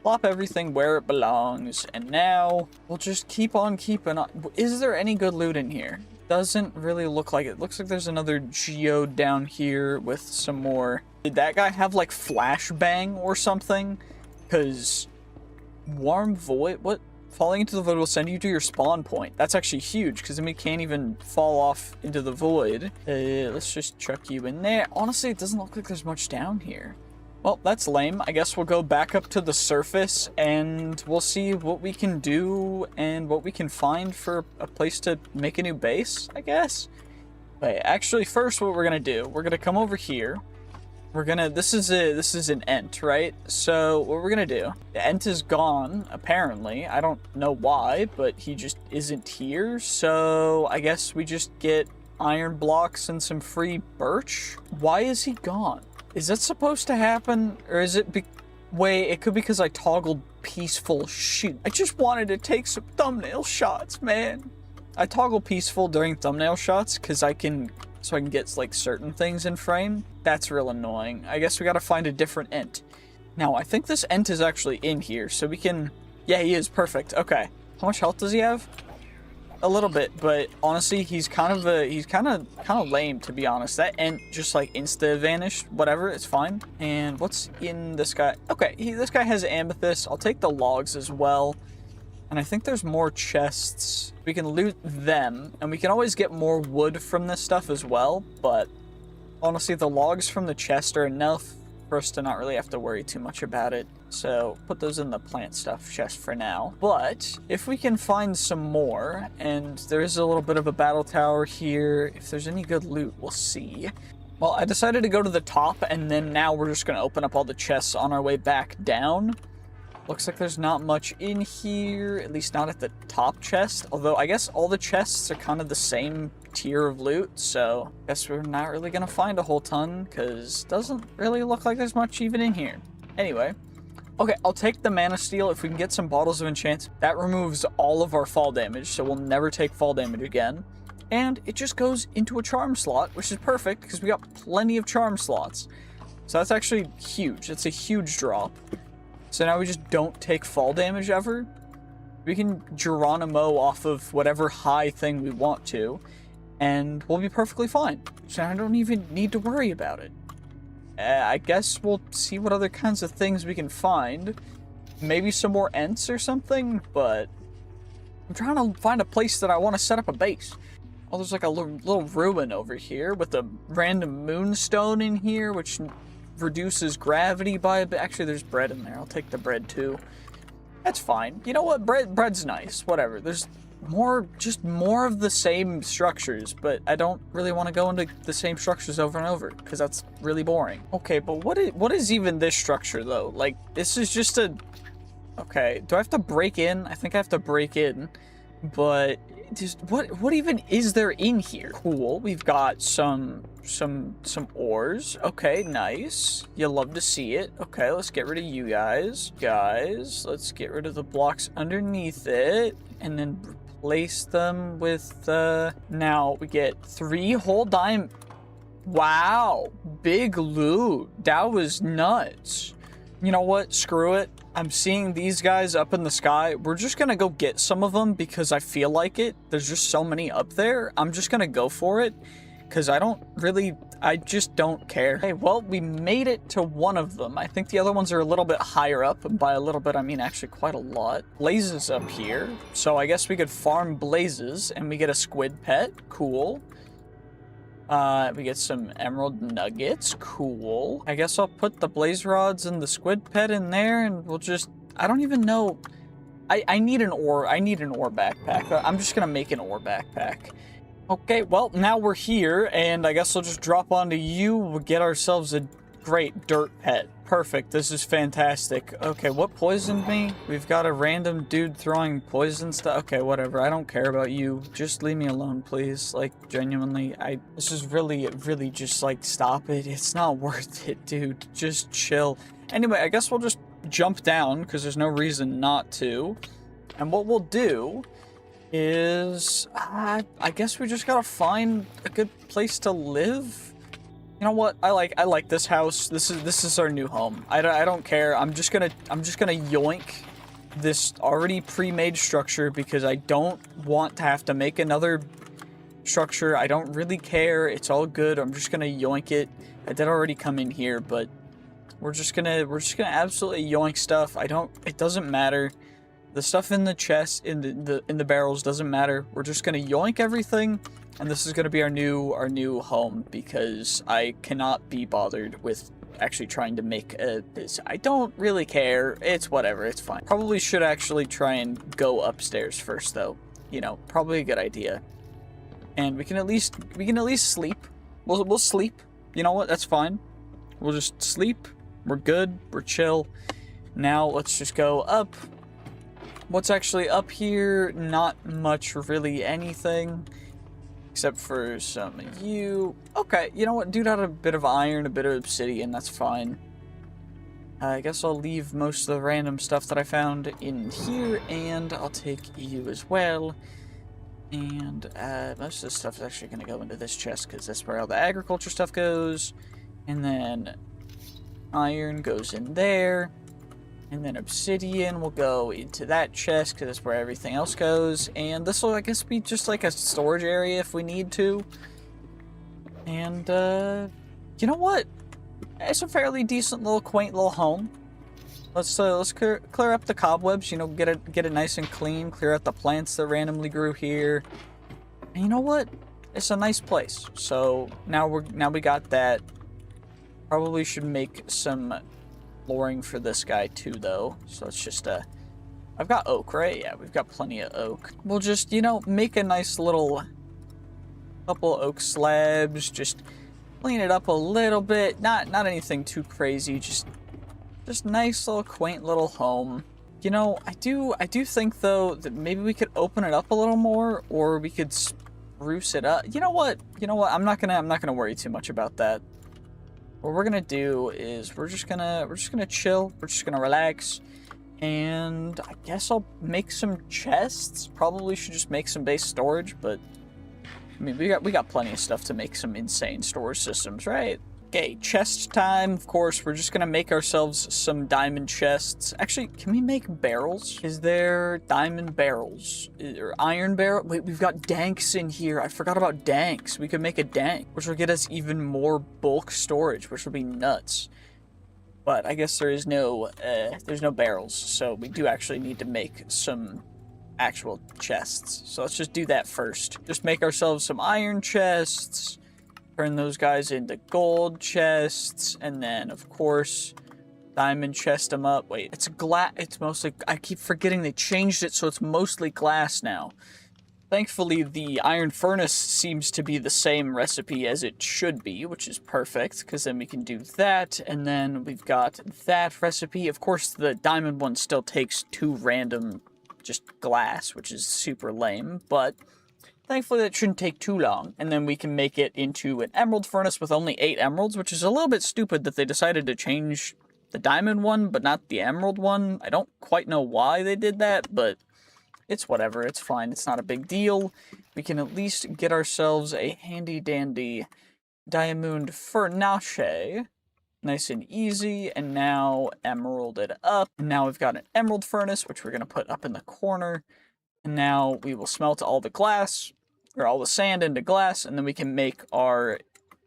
plop everything where it belongs. And now, we'll just keep on keeping on. Is there any good loot in here? Doesn't really look like it. Looks like there's another geode down here with some more. Did that guy have, like, flashbang or something? Because warm void? What? Falling into the void will send you to your spawn point. That's actually huge, because then we can't even fall off into the void. Let's just chuck you in there. Honestly, it doesn't look like there's much down here. Well, that's lame. I guess we'll go back up to the surface, and we'll see what we can do and what we can find for a place to make a new base, I guess. Wait, actually, first what we're gonna do, we're gonna come over here. We're gonna, this is an Ent, right? So what we're gonna do, the Ent is gone, apparently. I don't know why, but he just isn't here. So I guess we just get iron blocks and some free birch. Why is he gone? Is that supposed to happen? Or is it wait, it could be because I toggled peaceful shoot. I just wanted to take some thumbnail shots, man. I toggle peaceful during thumbnail shots because so I can get, like, certain things in frame. That's real annoying. I guess we gotta find a different Ent. Now, I think this Ent is actually in here, so we can... Yeah, he is. Perfect. Okay. How much health does he have? A little bit, but honestly, he's kind of lame, to be honest. That Ent just, like, insta-vanished. Whatever, it's fine. And what's in this guy? Okay, this guy has amethyst. I'll take the logs as well. And I think there's more chests. We can loot them, and we can always get more wood from this stuff as well, but honestly, the logs from the chest are enough for us to not really have to worry too much about it. So put those in the plant stuff chest for now. But if we can find some more, and there is a little bit of a battle tower here, if there's any good loot, we'll see. Well, I decided to go to the top, and then now we're just going to open up all the chests on our way back down. Looks like there's not much in here, at least not at the top chest. Although, I guess all the chests are kind of the same tier of loot, so I guess we're not really going to find a whole ton, because it doesn't really look like there's much even in here. Anyway, okay, I'll take the mana steel if we can get some bottles of enchant. That removes all of our fall damage, so we'll never take fall damage again. And it just goes into a charm slot, which is perfect, because we got plenty of charm slots. So that's actually huge. It's a huge drop. So now we just don't take fall damage ever. We can Geronimo off of whatever high thing we want to, and we'll be perfectly fine. So I don't even need to worry about it. I guess we'll see what other kinds of things we can find. Maybe some more Ents or something, but I'm trying to find a place that I want to set up a base. Oh, there's like a little ruin over here with a random moonstone in here, which reduces gravity by a bit. Actually, there's bread in there. I'll take the bread too. That's fine. You know what? Bread's nice. Whatever. There's just more of the same structures, but I don't really want to go into the same structures over and over because that's really boring. Okay, but what is even this structure though? Like, this is just a... Okay, do I have to break in? I think I have to break in, but just what even is there in here? Cool. We've got some ores. Okay, nice. You love to see it. Okay, let's get rid of you guys. Let's get rid of the blocks underneath it and then replace them with now we get 3 whole diamond. Wow, big loot. That was nuts. You know what? Screw it. I'm seeing these guys up in the sky. We're just gonna go get some of them because I feel like it. There's just so many up there. I'm just gonna go for it because I just don't care. Hey, well, we made it to one of them. I think the other ones are a little bit higher up, and by a little bit, I mean actually quite a lot. Blazes up here, so I guess we could farm blazes, and we get a squid pet. Cool. We get some emerald nuggets. Cool. I guess I'll put the blaze rods and the squid pet in there, and we'll just... I don't even know... I need an ore backpack. I'm just gonna make an ore backpack. Okay, well, now we're here, and I guess I'll just drop onto you. We'll get ourselves a great dirt pet. Perfect. This is fantastic. Okay, what poisoned me? We've got a random dude throwing poison stuff. Okay, whatever. I don't care about you. Just leave me alone, please. Like, genuinely, this is really just, like, stop it. It's not worth it, dude. Just chill. Anyway, I guess we'll just jump down, because there's no reason not to. And what we'll do is, I guess we just gotta find a good place to live. You know what? I like this house. This is our new home. I don't care. I'm just gonna yoink this already pre-made structure because I don't want to have to make another structure. I don't really care. It's all good. I'm just gonna yoink it. I did already come in here, but we're just gonna absolutely yoink stuff. It doesn't matter. The stuff in the chest, in the barrels doesn't matter. We're just gonna yoink everything, and this is gonna be our new home because I cannot be bothered with actually trying to make this. I don't really care. It's whatever. It's fine. Probably should actually try and go upstairs first, though. You know, probably a good idea. And we can at least sleep. We'll sleep. You know what? That's fine. We'll just sleep. We're good. We're chill. Now let's just go up. What's actually up here? Not much, really anything. Except for some of you. Okay, you know what? Dude had a bit of iron, a bit of obsidian. That's fine. I guess I'll leave most of the random stuff that I found in here, and I'll take you as well. And most of the stuff is actually going to go into this chest, because that's where all the agriculture stuff goes. And then iron goes in there. And then obsidian will go into that chest, because that's where everything else goes. And this will, I guess, be just like a storage area if we need to. And, you know what? It's a fairly decent little, quaint little home. Let's clear up the cobwebs, you know, get it nice and clean. Clear out the plants that randomly grew here. And you know what? It's a nice place. So, now we got that. Probably should make some flooring for this guy too, though. So it's just I've got oak, right? Yeah, we've got plenty of oak. We'll just, you know, make a nice little couple oak slabs, just clean it up a little bit. Not anything too crazy, just nice little quaint little home. You know, I do think though that maybe we could open it up a little more, or we could spruce it up. You know what? I'm not gonna worry too much about that. What we're gonna do is we're just gonna chill. We're just gonna relax, and I guess I'll make some chests. Probably should just make some base storage, but I mean we got plenty of stuff to make some insane storage systems, right? Okay, chest time. Of course, we're just gonna make ourselves some diamond chests. Actually, can we make barrels? Is there diamond barrels or iron barrel? Wait, we've got danks in here. I forgot about danks. We could make a dank, which will get us even more bulk storage, which will be nuts. But I guess there's no barrels, so we do actually need to make some actual chests. So let's just do that first. Just make ourselves some iron chests. Turn those guys into gold chests, and then, of course, diamond chest them up. Wait, it's glass. It's mostly... I keep forgetting they changed it, so it's mostly glass now. Thankfully, the iron furnace seems to be the same recipe as it should be, which is perfect, because then we can do that, and then we've got that recipe. Of course, the diamond one still takes 2 random just glass, which is super lame, but... thankfully, that shouldn't take too long, and then we can make it into an emerald furnace with only 8 emeralds, which is a little bit stupid that they decided to change the diamond one, but not the emerald one. I don't quite know why they did that, but it's whatever. It's fine. It's not a big deal. We can at least get ourselves a handy-dandy diamond furnace, Nice and easy, and now emerald it up. And now we've got an emerald furnace, which we're going to put up in the corner. And now we will smelt all the glass, or all the sand into glass, and then we can make our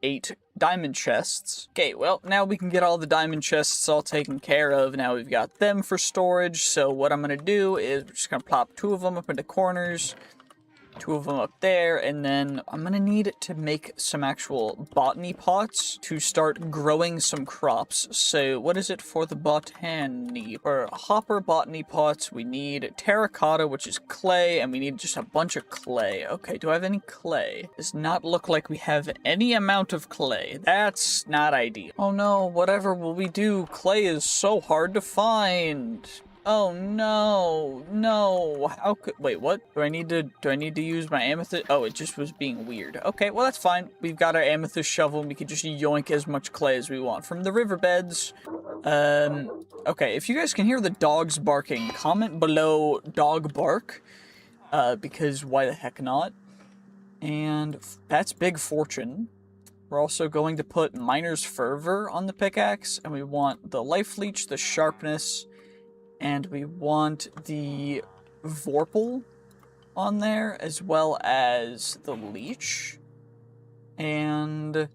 8 diamond chests. Okay, well, now we can get all the diamond chests all taken care of. Now we've got them for storage, so what I'm going to do is we're just going to plop 2 of them up into corners, 2 of them up there, and then I'm gonna need to make some actual botany pots to start growing some crops. So what is it for the botany or hopper botany pots? We need terracotta, which is clay, and we need just a bunch of clay. Okay, do I have any clay? Does not look like we have any amount of clay. That's not ideal. Oh no, whatever will we do? Clay is so hard to find. Oh no, no, how could, wait, what? Do I need to use my amethyst? Oh, it just was being weird. Okay, well that's fine. We've got our amethyst shovel and we can just yoink as much clay as we want from the riverbeds. Okay, if you guys can hear the dogs barking, comment below dog bark, because why the heck not? And that's big fortune. We're also going to put miner's fervor on the pickaxe, and we want the life leech, the sharpness, and we want the Vorpal on there, as well as the leech. And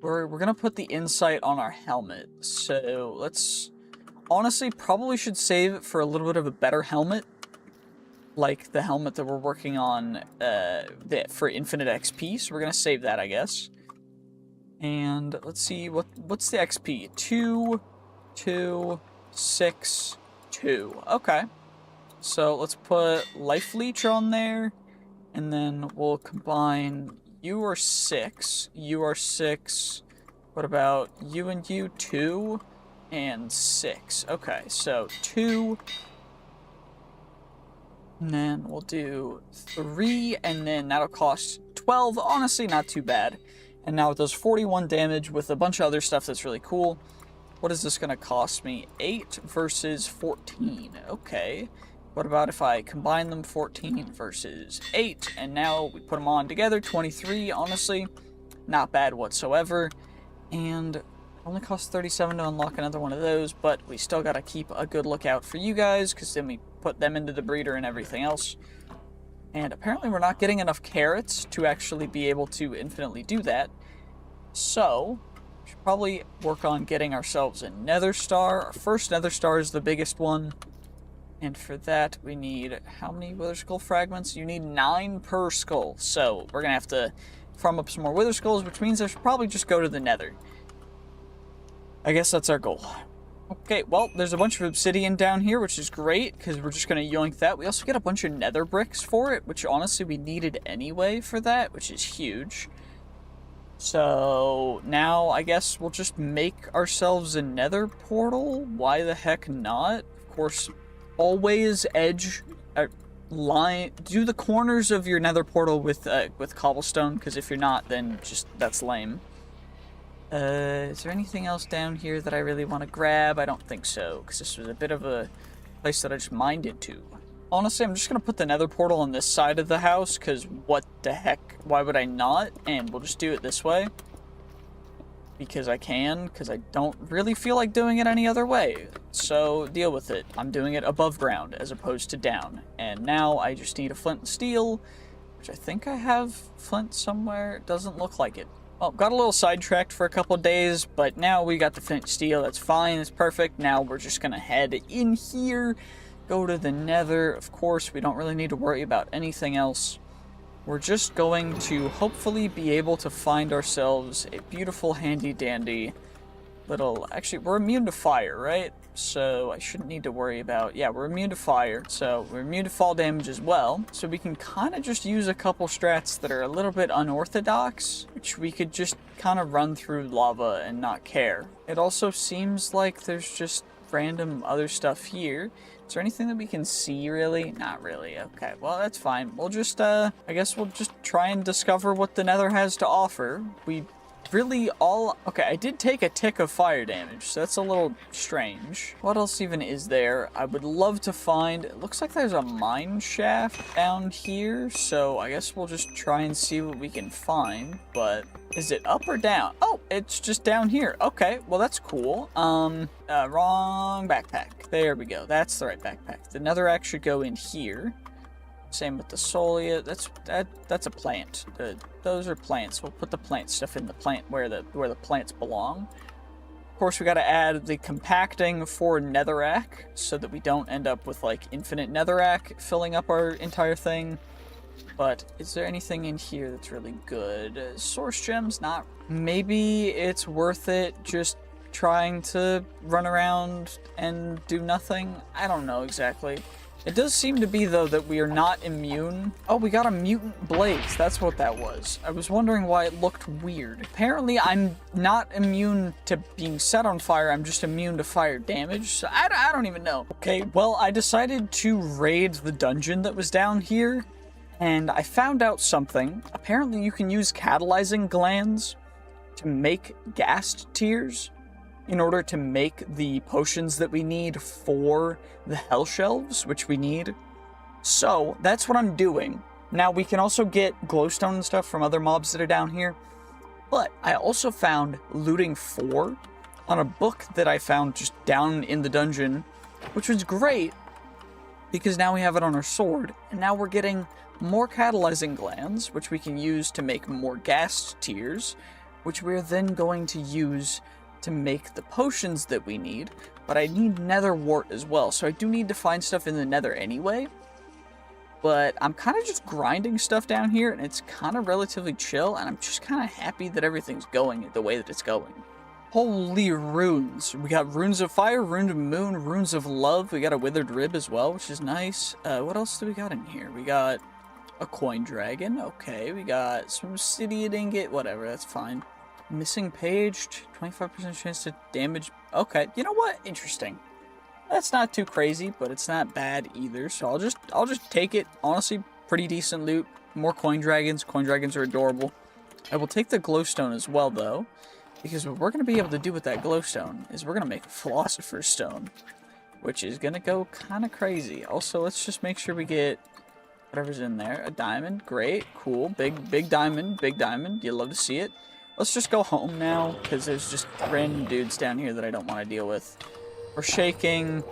we're gonna put the insight on our helmet. So let's, honestly, probably should save it for a little bit of a better helmet. Like the helmet that we're working on for infinite XP. So we're gonna save that, I guess. And let's see, what's the XP? 2, 2... 6, 2. Okay. So let's put life leech on there, and then we'll combine you are 6, you are 6. What about you and you? 2 and 6. Okay, so 2. And then we'll do 3, and then that'll cost 12. Honestly, not too bad. And now it does 41 damage with a bunch of other stuff that's really cool. What is this going to cost me? 8 versus 14. Okay. What about if I combine them? 14 versus 8. And now we put them on together. 23. Honestly, not bad whatsoever. And it only costs 37 to unlock another one of those. But we still got to keep a good lookout for you guys, because then we put them into the breeder and everything else. And apparently we're not getting enough carrots to actually be able to infinitely do that. So should probably work on getting ourselves a nether star. Our first nether star is the biggest one. And for that, we need how many wither skull fragments? You need 9 per skull. So we're going to have to farm up some more wither skulls, which means I should probably just go to the nether. I guess that's our goal. Okay, well, there's a bunch of obsidian down here, which is great, because we're just going to yoink that. We also get a bunch of nether bricks for it, which honestly we needed anyway for that, which is huge. So now I guess we'll just make ourselves a nether portal. Why the heck not? Of course, always edge line. Do the corners of your nether portal with cobblestone, because if you're not, then just that's lame. Is there anything else down here that I really want to grab? I don't think so, because this was a bit of a place that I just mined into. Honestly, I'm just going to put the nether portal on this side of the house, because what the heck, why would I not? And we'll just do it this way. Because I can, because I don't really feel like doing it any other way. So, deal with it. I'm doing it above ground, as opposed to down. And now I just need a flint and steel, which I think I have flint somewhere. It doesn't look like it. Well, got a little sidetracked for a couple days, but now we got the flint and steel. That's fine, it's perfect. Now we're just going to head in here. Go to the nether. Of course, we don't really need to worry about anything else. We're just going to hopefully be able to find ourselves a beautiful, handy-dandy little... Actually, we're immune to fire, right? So I shouldn't need to worry about... Yeah, we're immune to fire, so we're immune to fall damage as well. So we can kind of just use a couple strats that are a little bit unorthodox, which we could just kind of run through lava and not care. It also seems like there's just random other stuff here. Is there anything that we can see, really? Not really. Okay, well, that's fine. We'll just, I guess we'll just try and discover what the nether has to offer. We really all... Okay, I did take a tick of fire damage, so that's a little strange. What else even is there? I would love to find... It looks like there's a mine shaft down here, so I guess we'll just try and see what we can find, but... Is it up or down? Oh, it's just down here. Okay, well that's cool. Wrong backpack. There we go. That's the right backpack. The netherrack should go in here. Same with the solia. That's a plant. Those are plants. We'll put the plant stuff in the plant where the plants belong. Of course, we got to add the compacting for netherrack so that we don't end up with like infinite netherrack filling up our entire thing. But is there anything in here that's really good? Source gems, not. Maybe it's worth it just trying to run around and do nothing. I don't know exactly. It does seem to be, though, that we are not immune. Oh, we got a mutant blaze. That's what that was. I was wondering why it looked weird. Apparently, I'm not immune to being set on fire. I'm just immune to fire damage. So I don't even know. Okay, well, I decided to raid the dungeon that was down here, and I found out something. Apparently, you can use catalyzing glands to make ghast tears in order to make the potions that we need for the hell shelves, which we need. So that's what I'm doing. Now we can also get glowstone and stuff from other mobs that are down here, but I also found looting 4 on a book that I found just down in the dungeon, which was great because now we have it on our sword, and now we're getting more catalyzing glands, which we can use to make more ghast tears, which we're then going to use to make the potions that we need, but I need nether wart as well, so I do need to find stuff in the nether anyway. But I'm kind of just grinding stuff down here, and it's kind of relatively chill, and I'm just kind of happy that everything's going the way that it's going. Holy runes. We got runes of fire, runes of moon, runes of love. We got a withered rib as well, which is nice. What else do we got in here? We got a coin dragon. Okay, we got some obsidian ingot. Whatever, that's fine. Missing page, 25% chance to damage. Okay, you know what? Interesting. That's not too crazy, but it's not bad either. So I'll just take it. Honestly, pretty decent loot. More coin dragons. Coin dragons are adorable. I will take the glowstone as well, though, because what we're going to be able to do with that glowstone is we're going to make a philosopher's stone, which is going to go kind of crazy. Also, let's just make sure we get whatever's in there. A diamond. Great. Cool. Big diamond. Big diamond. You love to see it. Let's just go home now, because there's just random dudes down here that I don't want to deal with. We're shaking.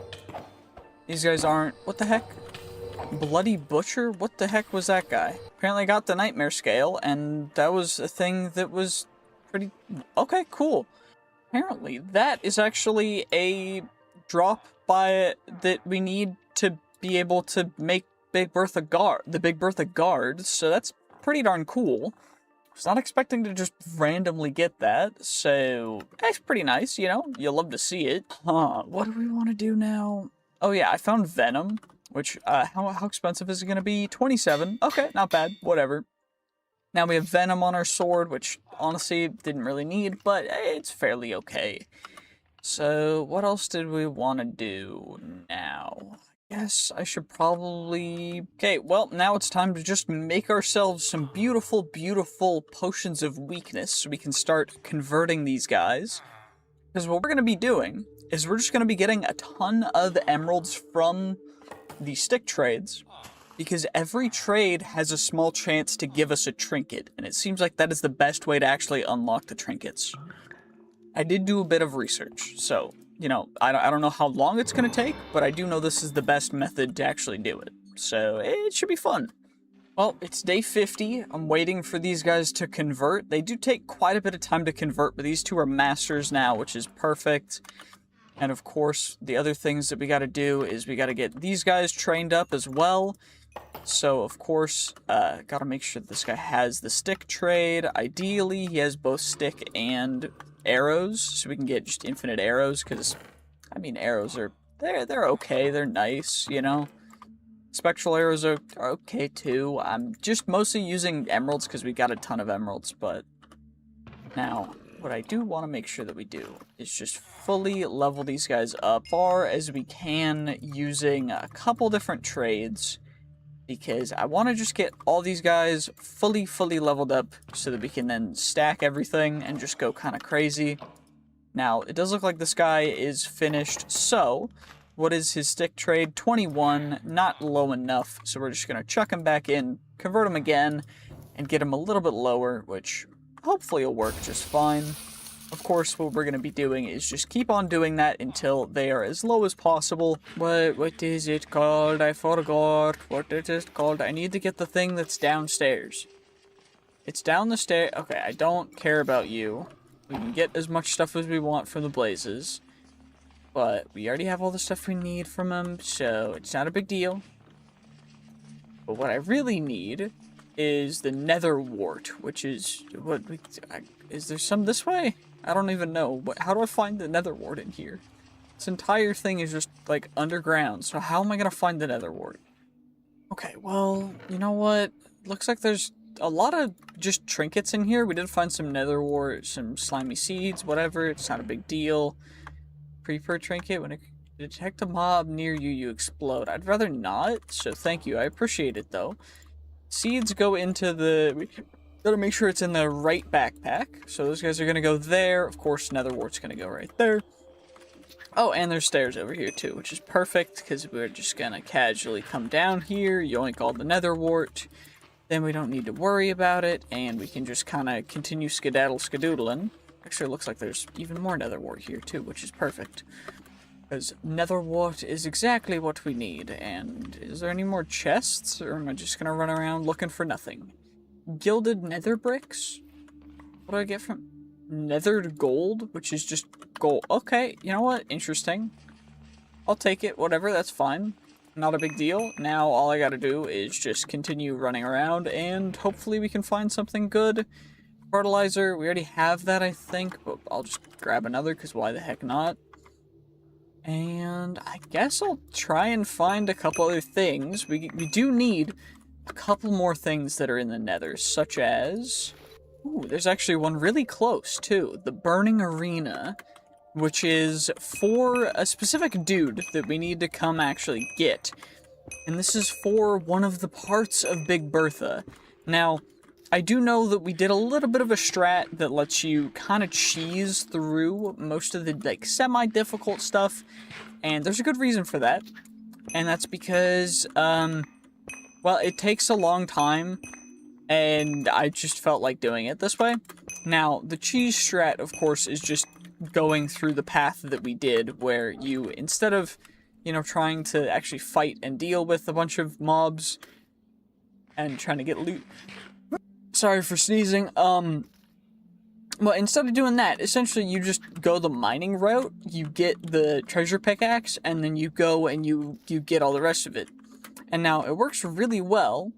These guys aren't... What the heck? Bloody Butcher? What the heck was that guy? Apparently I got the nightmare scale, and that was a thing that was pretty... Okay, cool. Apparently that is actually a drop by that we need to be able to make the Big Bertha guard, so that's pretty darn cool. I was not expecting to just randomly get that, so that's pretty nice, you know? You'll love to see it. What do we want to do now? Oh yeah, I found Venom, which, how expensive is it going to be? 27. Okay, not bad. Whatever. Now we have Venom on our sword, which honestly didn't really need, but it's fairly okay. So what else did we want to do now? Yes, I should probably... Okay, well, now it's time to just make ourselves some beautiful, beautiful potions of weakness so we can start converting these guys. Because what we're going to be doing is we're just going to be getting a ton of emeralds from the stick trades, because every trade has a small chance to give us a trinket, and it seems like that is the best way to actually unlock the trinkets. I did do a bit of research, so... You know, I don't know how long it's going to take, but I do know this is the best method to actually do it. So, it should be fun. Well, it's day 50. I'm waiting for these guys to convert. They do take quite a bit of time to convert, but these two are masters now, which is perfect. And of course, the other things that we got to do is we got to get these guys trained up as well. So, of course, got to make sure this guy has the stick trade. Ideally, he has both stick and... arrows, so we can get just infinite arrows, because, I mean, arrows are, they're okay, they're nice, you know? Spectral arrows are okay, too. I'm just mostly using emeralds, because we got a ton of emeralds, but now, what I do want to make sure that we do is just fully level these guys up far as we can using a couple different trades, because I want to just get all these guys fully leveled up so that we can then stack everything and just go kind of crazy. Now, it does look like this guy is finished, so what is his stick trade? 21, not low enough, so we're just going to chuck him back in, convert him again, and get him a little bit lower, which hopefully will work just fine. Of course, what we're going to be doing is just keep on doing that until they are as low as possible. What is it called? I forgot. What is it called? I need to get the thing that's downstairs. It's down the stair. Okay, I don't care about you. We can get as much stuff as we want from the blazes. But we already have all the stuff we need from them, so it's not a big deal. But what I really need is the nether wart, which is... is there some this way? I don't even know. How do I find the nether wart in here? This entire thing is just, like, underground, so how am I gonna find the nether wart? Okay, well, you know what? Looks like there's a lot of just trinkets in here. We did find some nether wart, some slimy seeds, whatever. It's not a big deal. Creeper trinket. When you detect a mob near you, you explode. I'd rather not, so thank you. I appreciate it, though. Seeds go into the... We gotta make sure it's in the right backpack. So those guys are gonna go there. Of course, nether wart's gonna go right there. Oh, and there's stairs over here, too, which is perfect, because we're just gonna casually come down here. You only called the nether wart. Then we don't need to worry about it, and we can just kind of continue skedaddle-skedoodling. Actually, it looks like there's even more nether wart here, too, which is perfect. Because nether wart is exactly what we need. And is there any more chests, or am I just going to run around looking for nothing? Gilded nether bricks? What do I get from... Nethered gold, which is just gold. Okay, you know what? Interesting. I'll take it, whatever, that's fine. Not a big deal. Now all I gotta do is just continue running around and hopefully we can find something good. Fertilizer, we already have that I think, but I'll just grab another because why the heck not. And I guess I'll try and find a couple other things. We do need a couple more things that are in the nether, such as... Ooh, there's actually one really close too. The Burning Arena, which is for a specific dude that we need to come actually get. And this is for one of the parts of Big Bertha. Now, I do know that we did a little bit of a strat that lets you kind of cheese through most of the, like, semi-difficult stuff. And there's a good reason for that. And that's because, well, it takes a long time. And I just felt like doing it this way. Now, the cheese strat, of course, is just going through the path that we did, where you, instead of, you know, trying to actually fight and deal with a bunch of mobs and trying to get loot. Sorry for sneezing. Well, instead of doing that, essentially you just go the mining route, you get the treasure pickaxe, and then you go and you get all the rest of it. And now, it works really well,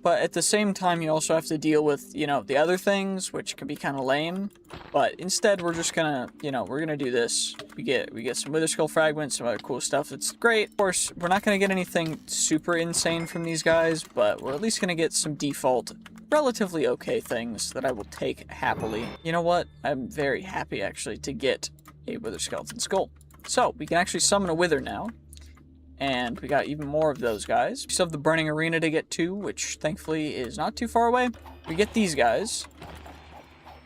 but at the same time, you also have to deal with, you know, the other things, which can be kind of lame. But instead, we're just gonna, you know, we're gonna do this. We get some wither skull fragments, some other cool stuff. It's great. Of course, we're not gonna get anything super insane from these guys, but we're at least gonna get some default, relatively okay things that I will take happily. You know what? I'm very happy, actually, to get a wither skeleton skull. So, we can actually summon a wither now. And we got even more of those guys. We still have the Burning Arena to get to, which thankfully is not too far away. We get these guys,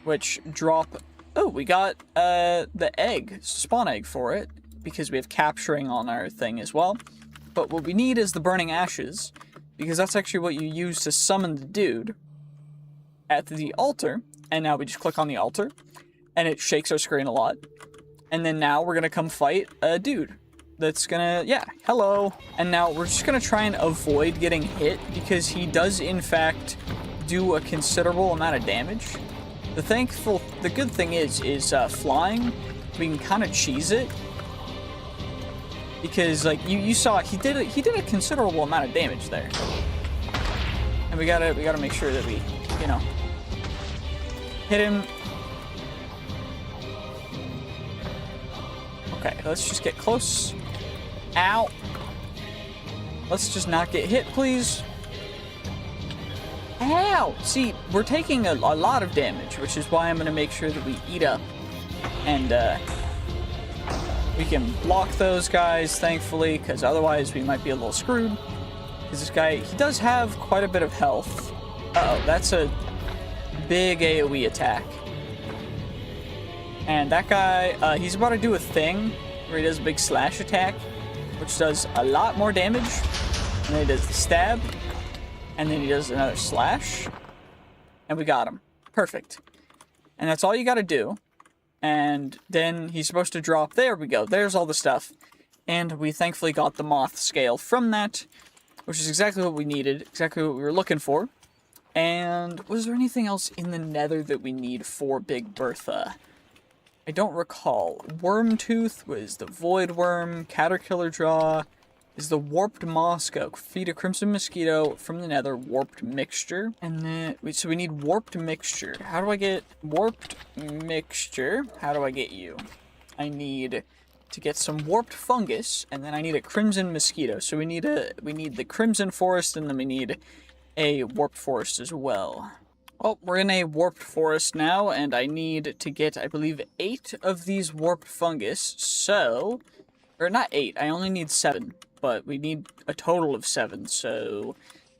which drop... Oh, we got the egg, spawn egg for it, because we have capturing on our thing as well. But what we need is the Burning Ashes, because that's actually what you use to summon the dude at the altar. And now we just click on the altar, and it shakes our screen a lot. And then now we're going to come fight a dude. That's gonna, yeah, hello. And now we're just gonna try and avoid getting hit because he does in fact do a considerable amount of damage. The good thing is flying, we can kind of cheese it. Because like you saw, he did a considerable amount of damage there. And we gotta make sure that we, you know, hit him. Okay, let's just get close. Ow. Let's just not get hit, please. Ow! See, we're taking a lot of damage, which is why I'm going to make sure that we eat up. And, we can block those guys, thankfully, because otherwise we might be a little screwed. Because this guy, he does have quite a bit of health. Uh-oh, that's a big AoE attack. And that guy, he's about to do a thing where he does a big slash attack, which does a lot more damage. And then he does the stab. And then he does another slash. And we got him. Perfect. And that's all you gotta do. And then he's supposed to drop. There we go. There's all the stuff. And we thankfully got the moth scale from that, which is exactly what we needed, exactly what we were looking for. And was there anything else in the nether that we need for Big Bertha? I don't recall. Worm tooth was the void worm, caterpillar jaw is the warped mosca, feed a crimson mosquito from the nether, warped mixture. And then, so we need warped mixture. How do I get warped mixture? How do I get you? I need to get some warped fungus, and then I need a crimson mosquito. So we need the crimson forest, and then we need a warped forest as well. Well, we're in a warped forest now, and I need to get, I believe, 8 of these warped fungus. So, or not 8, I only need 7, but we need a total of 7. So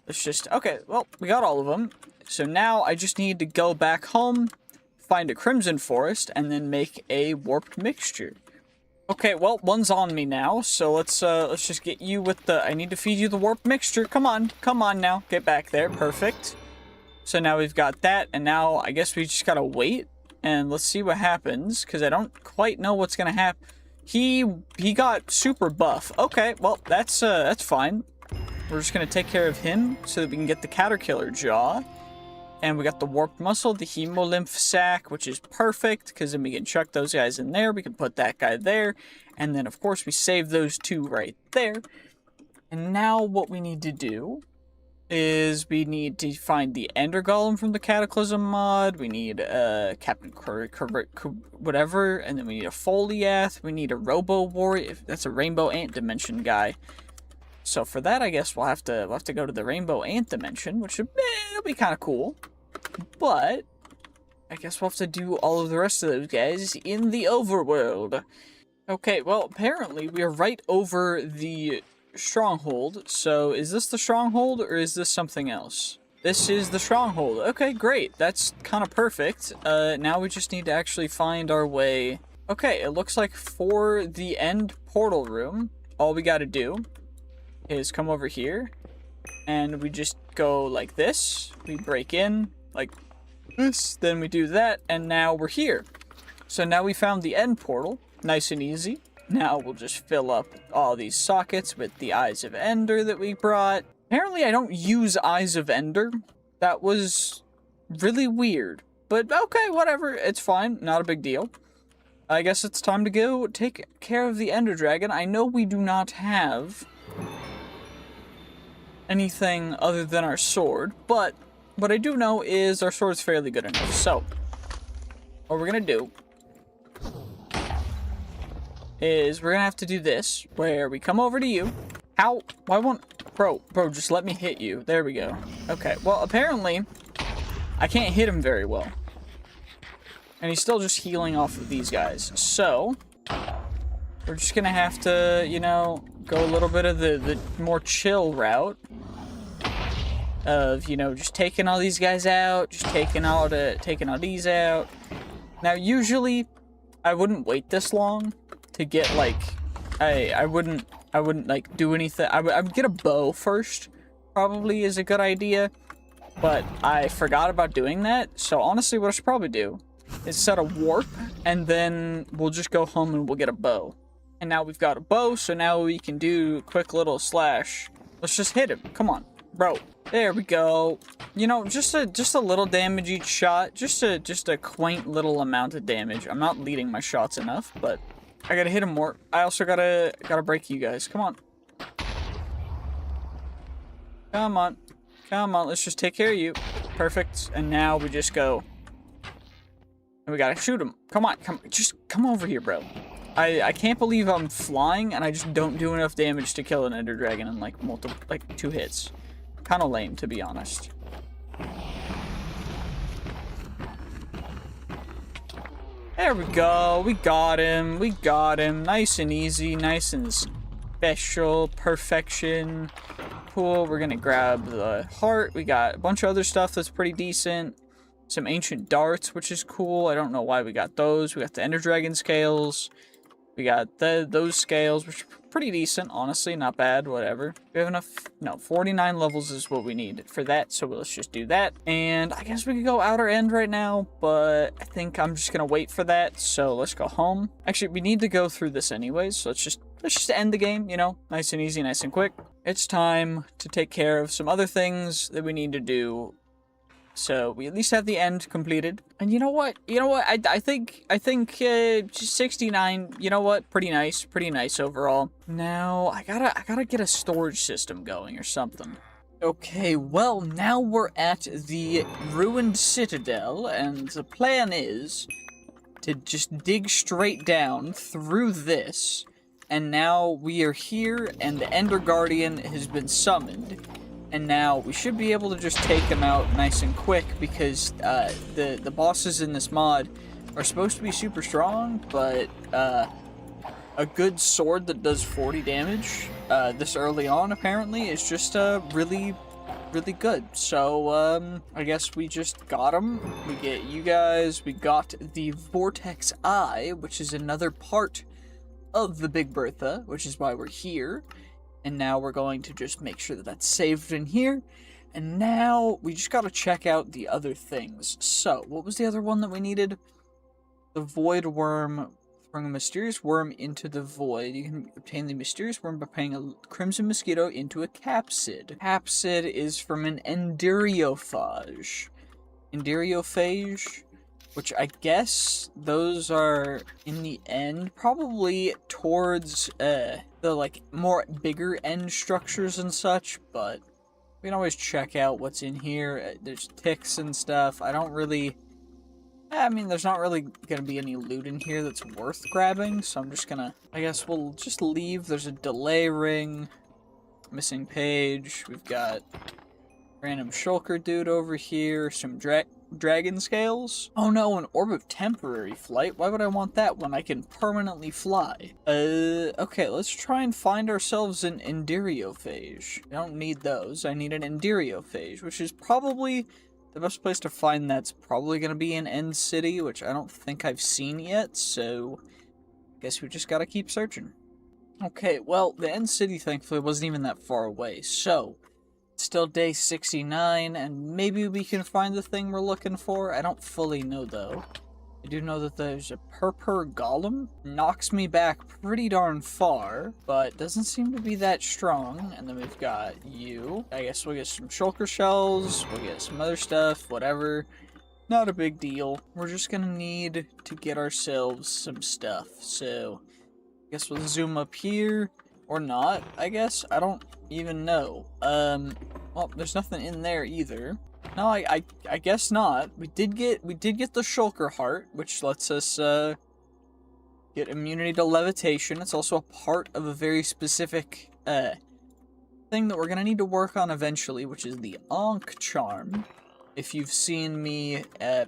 let's just, okay, well, we got all of them. So now I just need to go back home, find a crimson forest, and then make a warped mixture. Okay, well, one's on me now, so let's just get you with the, I need to feed you the warped mixture. Come on now, get back there, perfect. So now we've got that, and now I guess we just gotta wait, and let's see what happens, because I don't quite know what's gonna happen. He got super buff. Okay, well, that's fine. We're just gonna take care of him, so that we can get the caterpillar jaw. And we got the warped muscle, the hemolymph sac, which is perfect, because then we can chuck those guys in there. We can put that guy there. And then, of course, we save those 2 right there. And now what we need to do is we need to find the Ender Golem from the Cataclysm mod. We need Captain whatever. And then we need a Foliath. We need a Robo Warrior. That's a Rainbow Ant Dimension guy. So for that, I guess we'll have to go to the Rainbow Ant Dimension, which it'll be kind of cool. But I guess we'll have to do all of the rest of those guys in the overworld. Okay, well, apparently we are right over the stronghold. So is this the stronghold or is this something else? This is the stronghold. Okay, great. That's kind of perfect. Now we just need to actually find our way. Okay, it looks like for the end portal room, all we got to do is come over here, and we just go like this. We break in like this, then we do that, and now we're here. So now we found the end portal, nice and easy. Now we'll just fill up all these sockets with the Eyes of Ender that we brought. Apparently I don't use Eyes of Ender. That was really weird, but okay, whatever, it's fine, not a big deal. I guess it's time to go take care of the Ender Dragon. I know we do not have anything other than our sword, but what I do know is our sword's fairly good enough. So, what we're gonna do is we're gonna have to do this, where we come over to you. How? Why won't... Bro, just let me hit you. There we go. Okay, well, apparently, I can't hit him very well. And he's still just healing off of these guys. So, we're just gonna have to, you know, go a little bit of the more chill route of, you know, just taking all these guys out, just taking all these out. Now, usually, I wouldn't wait this long to get, like, I wouldn't, like, do anything. I would get a bow first, probably is a good idea, but I forgot about doing that, so honestly, what I should probably do is set a warp, and then we'll just go home and we'll get a bow. And now we've got a bow, so now we can do a quick little slash. Let's just hit him. Come on, bro. There we go. You know, just a little damage each shot. Just a quaint little amount of damage. I'm not leading my shots enough, but I gotta hit him more. I also gotta break you guys. Come on. Come on. Come on. Let's just take care of you. Perfect. And now we just go. And we gotta shoot him. Come on. Just come over here, bro. I can't believe I'm flying and I just don't do enough damage to kill an Ender Dragon in like 2 hits. Kind of lame, to be honest. There we go. We got him. We got him. Nice and easy. Nice and special. Perfection. cool. We're gonna grab the heart. We got a bunch of other stuff that's pretty decent. Some ancient darts, which is cool. I don't know why we got those. We got the Ender Dragon scales. We got those scales, which are pretty decent, honestly. Not bad, whatever. We have enough? No, 49 levels is what we need for that, so let's just do that. And I guess we could go outer end right now, but I think I'm just gonna wait for that, so let's go home. Actually, we need to go through this anyways, so let's just end the game, you know? Nice and easy, nice and quick. It's time to take care of some other things that we need to do. So we at least have the end completed. And you know what? I think 69, you know what? Pretty nice overall. Now I gotta get a storage system going or something. Okay, well, now we're at the ruined citadel, and the plan is to just dig straight down through this. And now we are here, and the Ender Guardian has been summoned. And now we should be able to just take them out nice and quick, because the bosses in this mod are supposed to be super strong, but a good sword that does 40 damage this early on apparently is just really good. So I guess we just got them. We get you guys. We got the Vortex Eye, which is another part of the Big Bertha, which is why we're here. And now we're going to just make sure that that's saved in here. And now we just got to check out the other things. So, what was the other one that we needed? The Void Worm. Throwing a mysterious worm into the void. You can obtain the mysterious worm by putting a crimson mosquito into a capsid. Capsid is from an Enderiophage. Enderiophage? Which I guess those are in the end, probably towards the like more bigger end structures and such, but we can always check out what's in here. There's ticks and stuff. I mean, there's not really gonna be any loot in here that's worth grabbing, so I'm just gonna, I guess we'll just leave. There's a delay ring, missing page. We've got random shulker dude over here, some dragon scales. Oh no, an orb of temporary flight. Why would I want that when I can permanently fly? Okay, let's try and find ourselves an Enderiophage. I don't need those. I need an Enderiophage, which is probably the best place to find. That's probably going to be in End City, which I don't think I've seen yet, so I guess we just gotta keep searching. Okay, well, the End City thankfully wasn't even that far away, so still day 69, and maybe we can find the thing we're looking for. I don't fully know, though. I do know that there's a purple golem. Knocks me back pretty darn far, but doesn't seem to be that strong. And then we've got you. I guess we'll get some shulker shells. We'll get some other stuff, whatever. Not a big deal. We're just gonna need to get ourselves some stuff. So, I guess we'll zoom up here. Or not, I guess. I don't even know. Well, there's nothing in there either. No, I guess not. We did get the shulker heart, which lets us get immunity to levitation. It's also a part of a very specific thing that we're gonna need to work on eventually, which is the Ankh charm. If you've seen me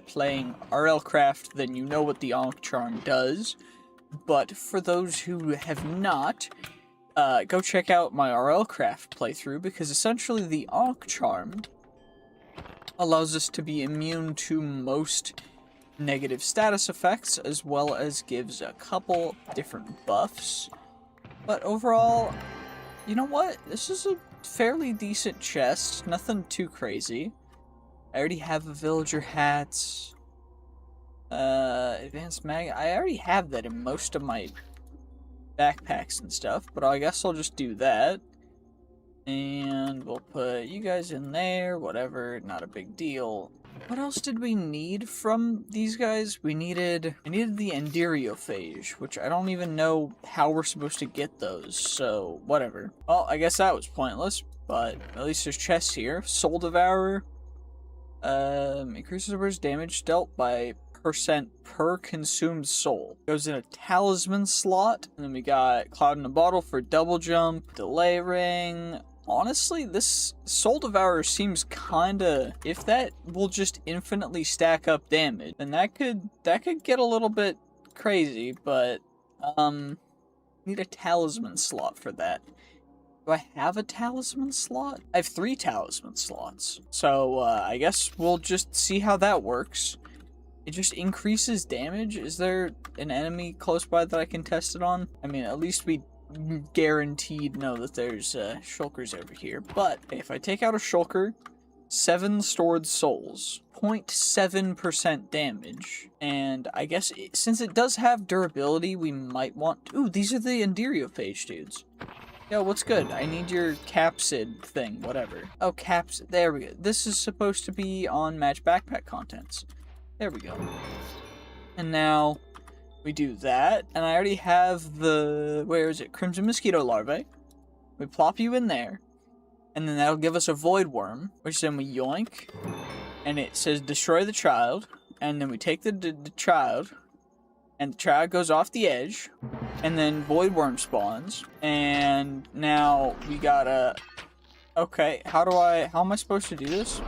playing RL Craft, then you know what the Ankh charm does. But for those who have not, go check out my RL Craft playthrough, because essentially the Ankh charm allows us to be immune to most negative status effects, as well as gives a couple different buffs. But overall, you know what? This is a fairly decent chest. Nothing too crazy. I already have a villager hat. Advanced mag. I already have that in most of my backpacks and stuff, but I guess I'll just do that. And we'll put you guys in there, whatever, not a big deal. What else did we need from these guys? I needed the Enderiophage, which I don't even know how we're supposed to get those, so whatever. Well, I guess that was pointless, but at least there's chests here. Soul Devourer. Increases the bird's damage dealt by % per consumed soul. Goes in a talisman slot. And then we got Cloud in a Bottle for double jump. Delay ring. Honestly, this Soul Devourer seems kinda... If that will just infinitely stack up damage, then that could get a little bit crazy, but, need a talisman slot for that. Do I have a talisman slot? I have 3 talisman slots. So, I guess we'll just see how that works. It just increases damage? Is there an enemy close by that I can test it on? I mean, at least we guaranteed know that there's shulkers over here. But if I take out a shulker, 7 stored souls, 0.7% damage, and I guess since it does have durability, we might want... Ooh, these are the Enderiophage dudes. Yo, what's good? I need your capsid thing, whatever. Oh, capsid. There we go. This is supposed to be on match backpack contents. There we go. And now we do that, and I already have the... Where is it? Crimson Mosquito Larvae. We plop you in there. And then that'll give us a void worm, which then we yoink, and it says destroy the child, and then we take the child, and the child goes off the edge, and then void worm spawns, and now we gotta, okay, how am I supposed to do this?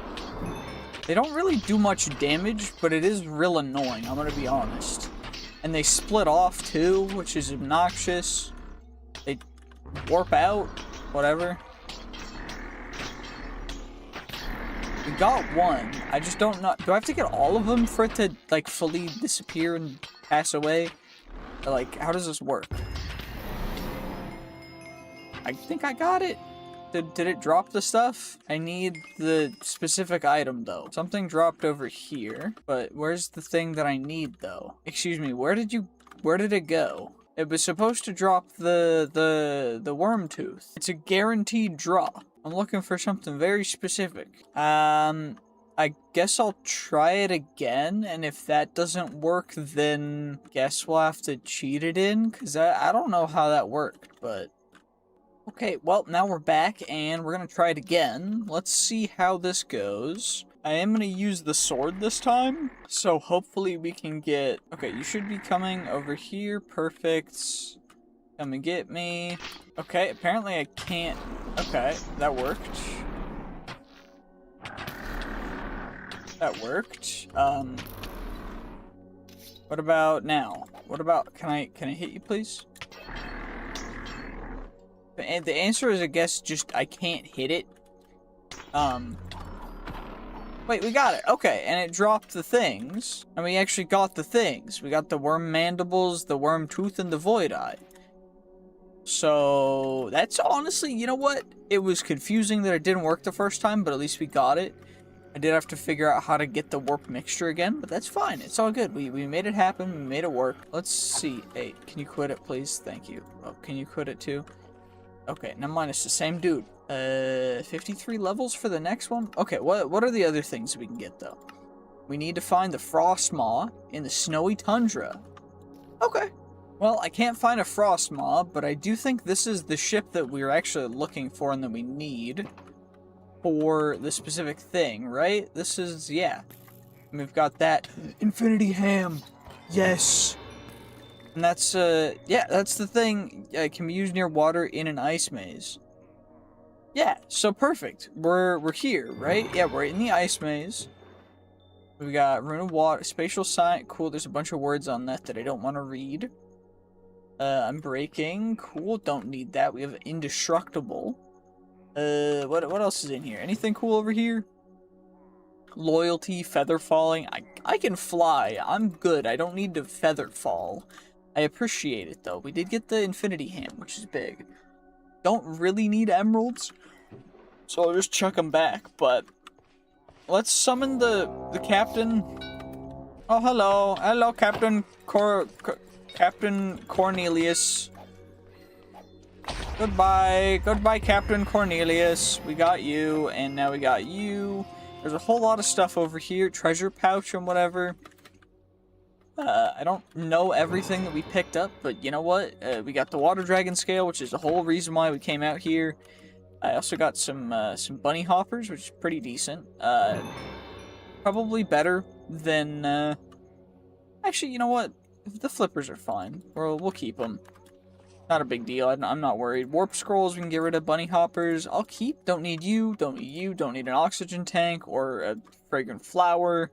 They don't really do much damage, but it is real annoying, I'm gonna be honest. And they split off too, which is obnoxious. They warp out, whatever. We got one. I just don't know. Do I have to get all of them for it to, like, fully disappear and pass away? Or, like, how does this work? I think I got it. Did it drop the stuff? I need the specific item, though. Something dropped over here, but where's the thing that I need, though? Excuse me, where did it go? It was supposed to drop the worm tooth. It's a guaranteed draw. I'm looking for something very specific. I guess I'll try it again, and if that doesn't work, then guess we'll have to cheat it in, because I don't know how that worked, but... Okay, well, now we're back, and we're gonna try it again. Let's see how this goes. I am gonna use the sword this time, so hopefully we can get... Okay, you should be coming over here. Perfect. Come and get me. Okay, apparently I can't... Okay, that worked. That worked. What about now? What about... Can I hit you, please? And the answer is, I guess, just I can't hit it. Wait, we got it. Okay, and it dropped the things. And we actually got the things. We got the worm mandibles, the worm tooth, and the void eye. So, that's honestly, you know what? It was confusing that it didn't work the first time, but at least we got it. I did have to figure out how to get the warp mixture again, but that's fine. It's all good. We made it happen. We made it work. Let's see. Hey, can you quit it, please? Thank you. Oh, can you quit it too? Okay, never mind. It's the same dude. 53 levels for the next one? Okay, what are the other things we can get, though? We need to find the frost maw in the snowy tundra. Okay. Well, I can't find a frost maw, but I do think this is the ship that we're actually looking for and that we need for the specific thing, right? This is, yeah. And we've got that infinity ham. Yes. And that's, yeah, that's the thing. Can be used near water in an ice maze. Yeah, so perfect. We're here, right? Yeah, we're in the ice maze. We got rune of water, spatial sign. Cool, there's a bunch of words on that I don't want to read. I'm breaking. Cool, don't need that. We have indestructible. What else is in here? Anything cool over here? Loyalty, feather falling. I can fly. I'm good. I don't need to feather fall. I appreciate it, though. We did get the infinity ham, which is big. Don't really need emeralds, so I'll just chuck them back, but let's summon the captain. Oh, hello. Hello, Captain Cornelius. Goodbye. Goodbye, Captain Cornelius. We got you, and now we got you. There's a whole lot of stuff over here. Treasure pouch and whatever. I don't know everything that we picked up, but you know what? We got the water dragon scale, which is the whole reason why we came out here. I also got some bunny hoppers, which is pretty decent. Probably better than, actually, you know what? The flippers are fine. We'll keep them. Not a big deal. I'm not worried. Warp scrolls, we can get rid of bunny hoppers. I'll keep. Don't need you. Don't need you. Don't need an oxygen tank or a fragrant flower.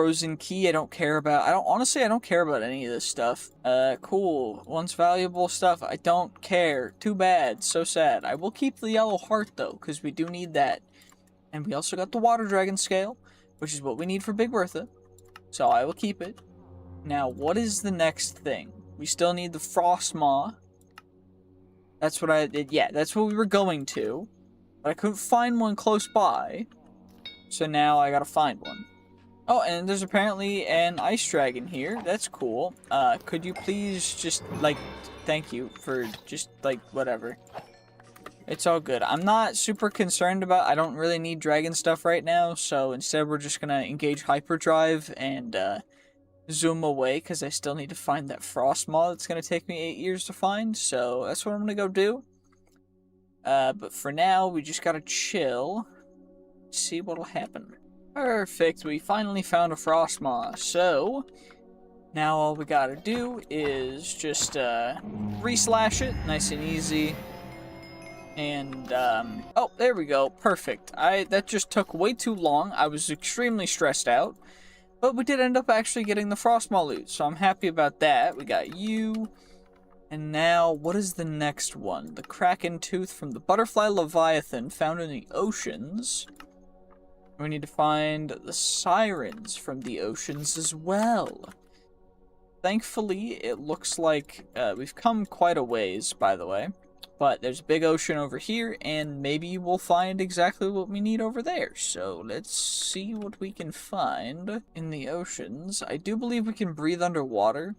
Frozen key, I don't care about. Honestly, I don't care about any of this stuff. Cool. Once valuable stuff, I don't care. Too bad. So sad. I will keep the yellow heart, though, because we do need that. And we also got the water dragon scale, which is what we need for Big Bertha. So I will keep it. Now, what is the next thing? We still need the frost maw. That's what I did. Yeah, that's what we were going to. But I couldn't find one close by. So now I gotta find one. Oh, and there's apparently an ice dragon here. That's cool. Could you please just, like, thank you for just, like, whatever. It's all good. I'm not super concerned about, I don't really need dragon stuff right now, so instead we're just gonna engage hyperdrive and, zoom away, because I still need to find that frost maw that's gonna take me 8 years to find, so that's what I'm gonna go do. But for now, we just gotta chill, see what'll happen. Perfect, we finally found a frost maw, so now all we gotta do is just re-slash it, nice and easy, and oh, there we go, perfect. That just took way too long. I was extremely stressed out, but we did end up actually getting the frost maw loot, so I'm happy about that. We got you, and now what is the next one? The Kraken tooth from the butterfly leviathan found in the oceans. We need to find the sirens from the oceans as well. Thankfully, it looks like we've come quite a ways, by the way. But there's a big ocean over here, and maybe we'll find exactly what we need over there. So let's see what we can find in the oceans. I do believe we can breathe underwater.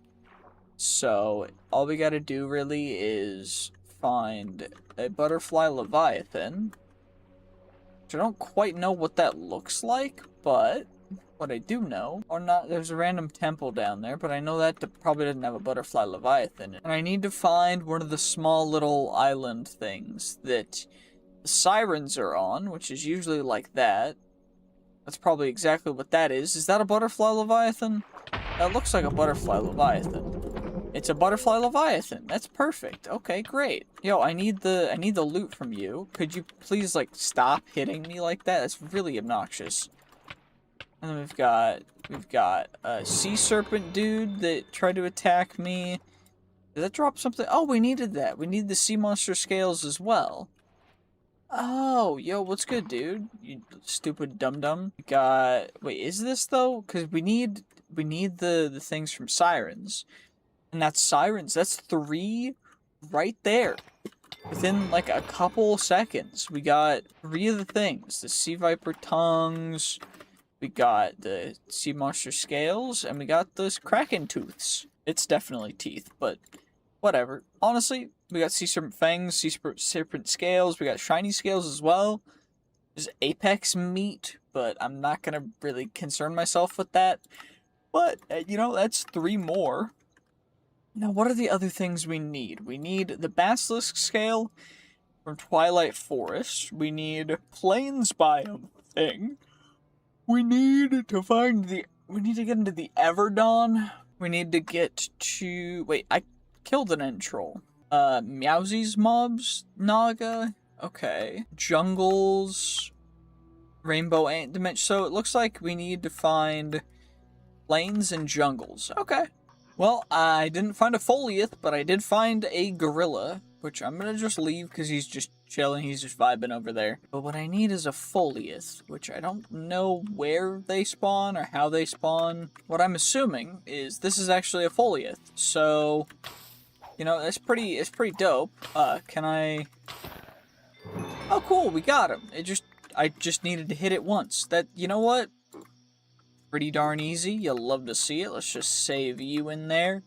So all we gotta do really is find a butterfly leviathan. I don't quite know what that looks like, but what I do know, or not, there's a random temple down there, but I know that probably doesn't have a butterfly leviathan. And I need to find one of the small little island things that the sirens are on, which is usually like that. That's probably exactly what that is. Is that a butterfly leviathan? That looks like a butterfly leviathan. It's a butterfly leviathan. That's perfect. Okay, great. Yo, I need the loot from you. Could you please, like, stop hitting me like that? That's really obnoxious. And then we've got a sea serpent dude that tried to attack me. Did that drop something? Oh, we needed that. We need the sea monster scales as well. Oh, yo, what's good, dude? You stupid dum-dum. We got... Wait, is this, though? Because we need the things from sirens. And that's sirens. That's 3 right there. Within, like, a couple seconds. We got 3 of the things. The sea viper tongues. We got the sea monster scales. And we got the kraken tooths. It's definitely teeth, but whatever. Honestly, we got sea serpent fangs, sea serpent scales. We got shiny scales as well. There's apex meat, but I'm not going to really concern myself with that. But, you know, that's 3 more. Now, what are the other things we need? We need the basilisk scale from Twilight Forest. We need plains biome thing. We need to get into the Everdawn. We need to get to... Wait, I killed an end troll. Meowsies mobs? Naga? Okay. Jungles. Rainbow Ant Dimension. So it looks like we need to find plains and jungles. Okay. Well, I didn't find a Foliath, but I did find a gorilla, which I'm gonna just leave because he's just chilling, he's just vibing over there. But what I need is a Foliath, which I don't know where they spawn or how they spawn. What I'm assuming is this is actually a Foliath, so, you know, it's pretty dope. Can I... Oh, cool, we got him. I just needed to hit it once. That, you know what? Pretty darn easy. You'll love to see it. Let's just save you in there.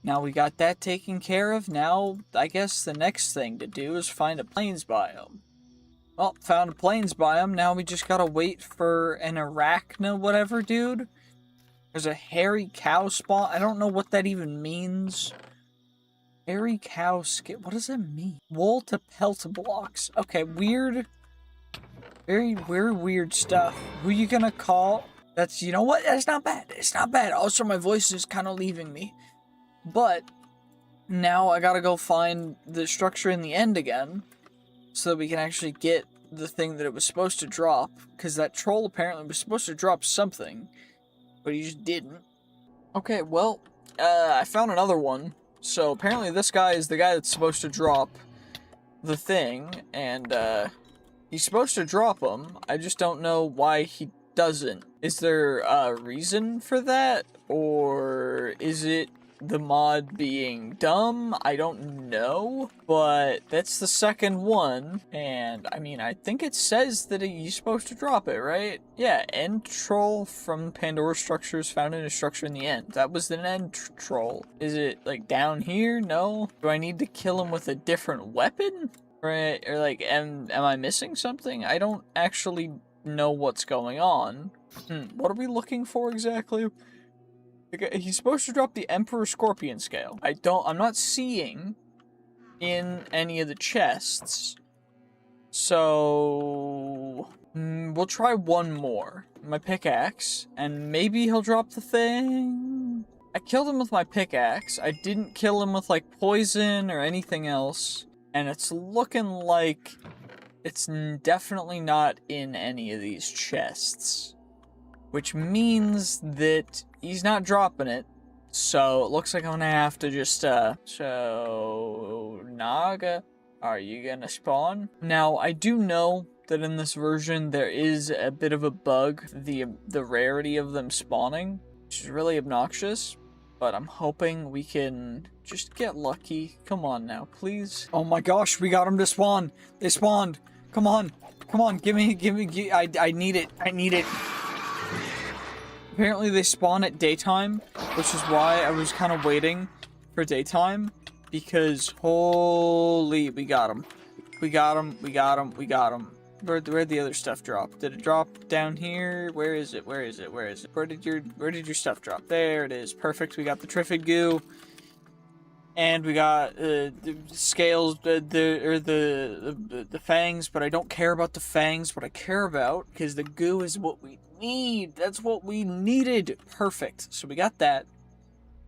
Now we got that taken care of. Now, I guess the next thing to do is find a plains biome. Well, found a plains biome. Now we just gotta wait for an arachna whatever, dude. There's a hairy cow spawn. I don't know what that even means. Hairy cow skin. What does that mean? Wool to pelt blocks. Okay, weird. Very weird stuff. Who you gonna call? That's, you know what? That's not bad. It's not bad. Also, my voice is kind of leaving me. But now I gotta go find the structure in the end again so that we can actually get the thing that it was supposed to drop. Because that troll apparently was supposed to drop something, but he just didn't. Okay, well, I found another one. So apparently this guy is the guy that's supposed to drop the thing, and he's supposed to drop them. I just don't know why he doesn't. Is there a reason for that? Or is it the mod being dumb? I don't know. But that's the second one. And I mean, I think it says that he's supposed to drop it, right? Yeah, end troll from Pandora structures found in a structure in the end. That was an end troll. Is it like down here? No. Do I need to kill him with a different weapon? Right, or like, am I missing something? I don't actually know what's going on. What are we looking for exactly? He's supposed to drop the Emperor Scorpion Scale. I'm not seeing in any of the chests. So, we'll try one more. My pickaxe, and maybe he'll drop the thing. I killed him with my pickaxe. I didn't kill him with like poison or anything else. And it's looking like it's definitely not in any of these chests. Which means that he's not dropping it. So it looks like I'm gonna have to just, so, Naga, are you gonna spawn? Now, I do know that in this version there is a bit of a bug, the rarity of them spawning, which is really obnoxious. But I'm hoping we can just get lucky. Come on now, please. Oh my gosh, we got them to spawn. They spawned. Come on. Come on, give me, I need it. I need it. Apparently they spawn at daytime, which is why I was kind of waiting for daytime. Because, holy, we got them. We got them, we got them, we got them. Where'd the other stuff drop? Did it drop down here? Where is it? Where is it? Where is it? Where did your stuff drop? There it is. Perfect. We got the Triffid goo. And we got the scales, the fangs, but I don't care about the fangs. What I care about, because the goo is what we need. That's what we needed. Perfect. So we got that.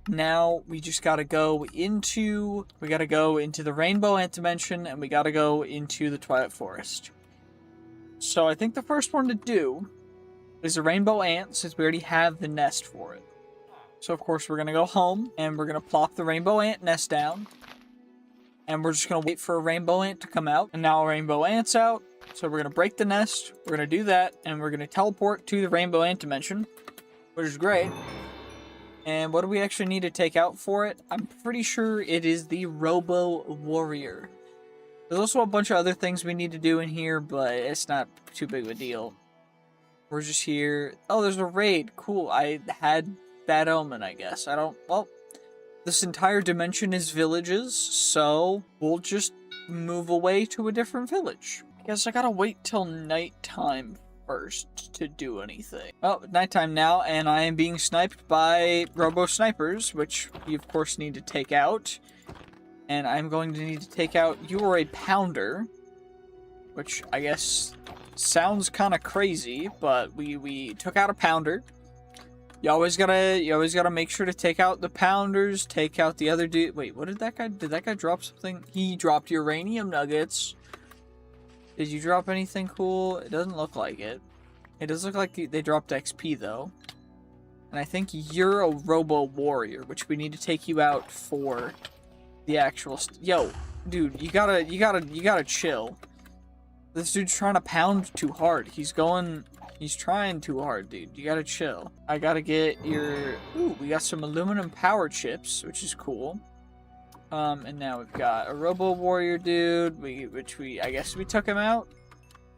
Now we just gotta go into the Rainbow Ant Dimension, and we gotta go into the Twilight Forest. So I think the first one to do is a Rainbow Ant, since we already have the nest for it. So of course we're going to go home, and we're going to plop the Rainbow Ant nest down. And we're just going to wait for a Rainbow Ant to come out. And now a Rainbow Ant's out, so we're going to break the nest, we're going to do that, and we're going to teleport to the Rainbow Ant Dimension, which is great. And what do we actually need to take out for it? I'm pretty sure it is the Robo Warrior. There's also a bunch of other things we need to do in here, but it's not too big of a deal. We're just here. Oh, there's a raid. Cool. I had Bad Omen, I guess. Well, this entire dimension is villages, so we'll just move away to a different village. I guess I gotta wait till nighttime first to do anything. Oh, nighttime now, and I am being sniped by robo-snipers, which we of course need to take out. And I'm going to need to take out, you are a pounder, which I guess sounds kind of crazy, but we took out a pounder. You always gotta make sure to take out the pounders, take out the other dude. Wait, what did that guy drop something? He dropped uranium nuggets. Did you drop anything cool? It doesn't look like it. It does look like they dropped XP though. And I think you're a Robo Warrior, which we need to take you out for the actual yo, dude, you gotta chill. This dude's trying to pound too hard. He's trying too hard, dude. You gotta chill. I gotta get your, ooh, we got some aluminum power chips, which is cool. And now we've got a Robo Warrior dude, I guess we took him out.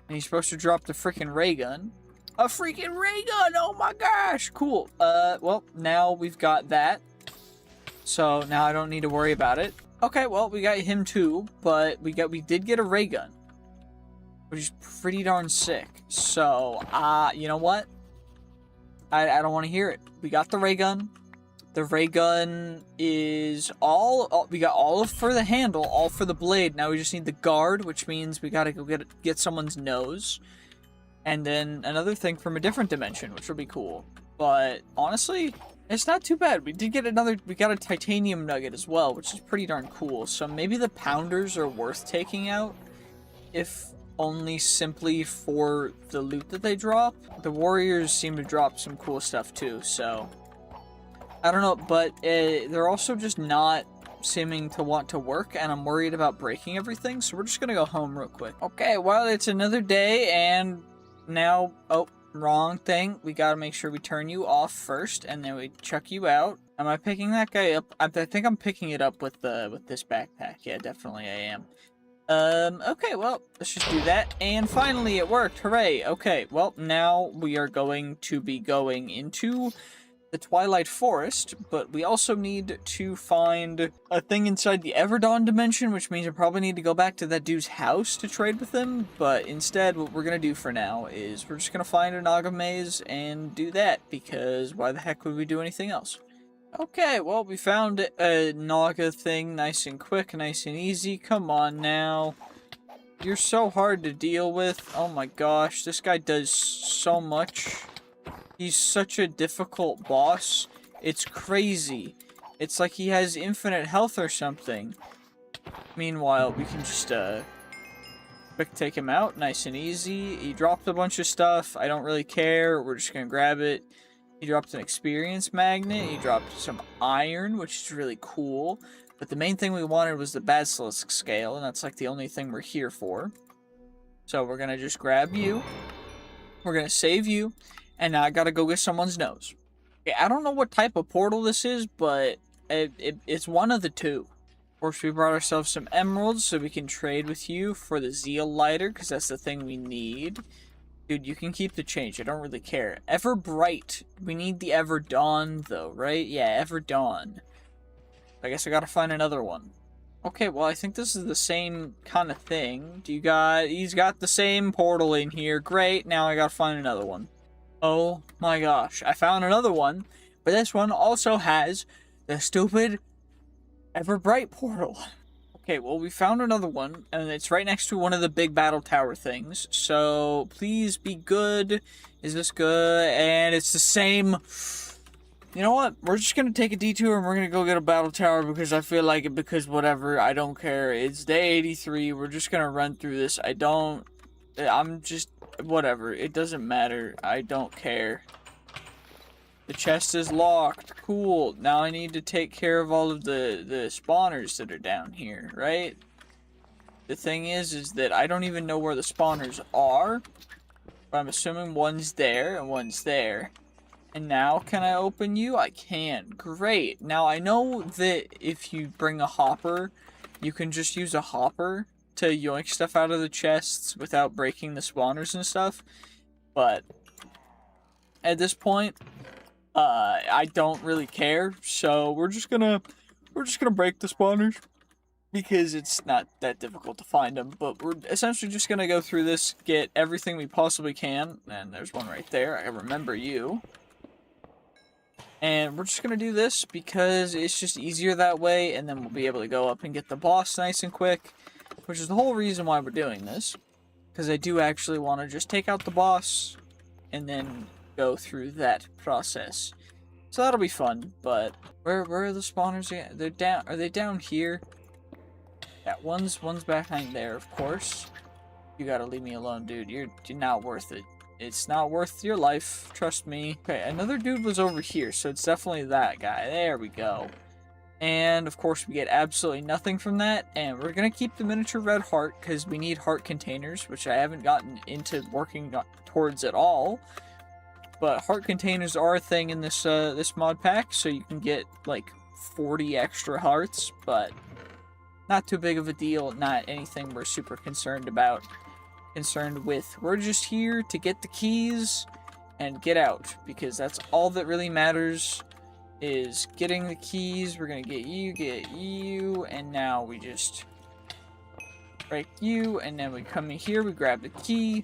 And he's supposed to drop the freaking ray gun. A freaking ray gun! Oh my gosh! Cool. Well, now we've got that. So now I don't need to worry about it. Okay, well, we got him too, but we did get a ray gun, which is pretty darn sick. So, you know what? I don't want to hear it. We got the ray gun. The ray gun is all we got all for the handle, all for the blade. Now we just need the guard, which means we gotta go get someone's nose. And then another thing from a different dimension, which will be cool. But honestly, it's not too bad. We got a titanium nugget as well, which is pretty darn cool. So maybe the pounders are worth taking out if only simply for the loot that they drop. The warriors seem to drop some cool stuff too, so I don't know, but they're also just not seeming to want to work, and I'm worried about breaking everything, so we're just gonna go home real quick. Okay, well, it's another day, and now, oh, wrong thing. We gotta make sure we turn you off first, and then we chuck you out. Am I picking that guy up? I think I'm picking it up with this backpack. Yeah, definitely I am. Okay, well, let's just do that. And finally, it worked. Hooray. Okay, well, now we are going to be going into the Twilight Forest, but we also need to find a thing inside the Everdawn dimension, which means I probably need to go back to that dude's house to trade with him, but instead, what we're gonna do for now is we're just gonna find a Naga maze and do that, because why the heck would we do anything else? Okay, well, we found a Naga thing nice and quick, nice and easy. Come on now. You're so hard to deal with. Oh my gosh, this guy does so much. He's such a difficult boss. It's crazy. It's like he has infinite health or something. Meanwhile, we can just, quick take him out, nice and easy. He dropped a bunch of stuff. I don't really care. We're just gonna grab it. He dropped an experience magnet. He dropped some iron, which is really cool. But the main thing we wanted was the basilisk scale, and that's like the only thing we're here for. So we're gonna just grab you. We're gonna save you. And now I gotta go get someone's nose. Okay, I don't know what type of portal this is, but it's one of the two. Of course, we brought ourselves some emeralds so we can trade with you for the Zeal lighter, because that's the thing we need. Dude, you can keep the change. I don't really care. Ever Bright. We need the Ever Dawn, though, right? Yeah, Ever Dawn. I guess I gotta find another one. Okay, well, I think this is the same kind of thing. He's got the same portal in here. Great, now I gotta find another one. Oh my gosh, I found another one, but this one also has the stupid Everbright portal. Okay, well, we found another one, and it's right next to one of the big battle tower things, so please be good. Is this good? And it's the same. You know what? We're just gonna take a detour, and we're gonna go get a battle tower, because I feel like it, because whatever, I don't care. It's day 83, we're just gonna run through this. I'm just... Whatever, it doesn't matter. I don't care. The chest is locked. Cool. Now I need to take care of all of the spawners that are down here, right? The thing is that I don't even know where the spawners are. But I'm assuming one's there and one's there. And now, can I open you? I can. Great. Now, I know that if you bring a hopper, you can just use a hopper to yoink stuff out of the chests without breaking the spawners and stuff, but at this point, I don't really care. So we're just gonna break the spawners because it's not that difficult to find them. But we're essentially just gonna go through this, get everything we possibly can, and there's one right there. I remember you. And we're just gonna do this because it's just easier that way, and then we'll be able to go up and get the boss nice and quick. Which is the whole reason why we're doing this. Because I do actually want to just take out the boss and then go through that process. So that'll be fun, but where are the spawners again? They're down. Are they down here? Yeah, one's behind there, of course. You gotta leave me alone, dude. You're not worth it. It's not worth your life, trust me. Okay, another dude was over here, so it's definitely that guy. There we go. And, of course, we get absolutely nothing from that. And we're going to keep the miniature red heart, because we need heart containers, which I haven't gotten into working towards at all. But heart containers are a thing in this this mod pack, so you can get, like, 40 extra hearts. But not too big of a deal, not anything we're super concerned with. We're just here to get the keys and get out, because that's all that really matters. Is getting the keys. We're gonna get you, and now we just break you, and then we come in here, we grab the key,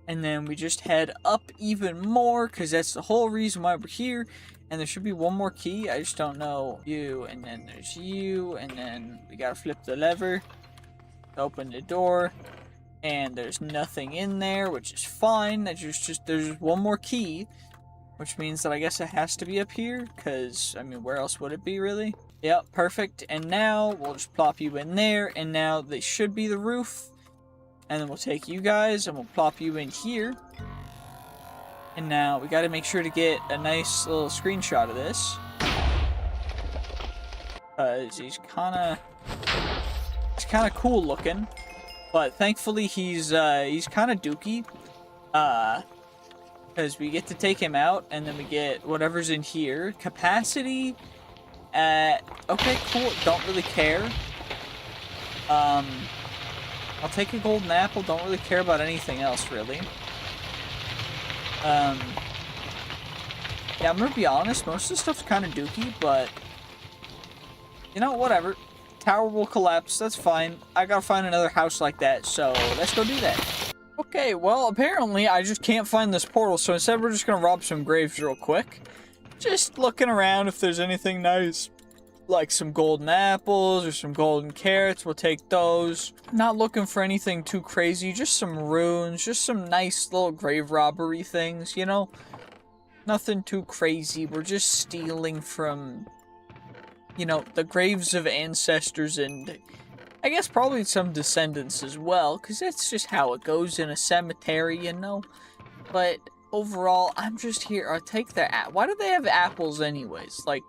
and then we just head up even more, because that's the whole reason why we're here. And there should be one more key, I just don't know. You, and then there's you, and then we gotta flip the lever to open the door, and there's nothing in there, which is fine. There's one more key, which means that I guess it has to be up here, because, I mean, where else would it be, really? Yep, perfect. And now, we'll just plop you in there, and now they should be the roof. And then we'll take you guys and we'll plop you in here. And now we got to make sure to get a nice little screenshot of this. He's kind of cool looking. But thankfully he's kind of dookie. Because we get to take him out and then we get whatever's in here. Capacity. Okay, cool. Don't really care. I'll take a golden apple. Don't really care about anything else, really. Yeah, I'm gonna be honest. Most of the stuff's kind of dookie, but you know, whatever. Tower will collapse. That's fine. I gotta find another house like that, so let's go do that. Okay, well, apparently I just can't find this portal, so instead we're just gonna rob some graves real quick. Just looking around if there's anything nice. Like some golden apples or some golden carrots, we'll take those. Not looking for anything too crazy, just some runes, just some nice little grave robbery things, you know? Nothing too crazy, we're just stealing from, you know, the graves of ancestors and I guess probably some descendants as well, because that's just how it goes in a cemetery, you know? But overall, I'm just here, I'll take their why do they have apples anyways? Like,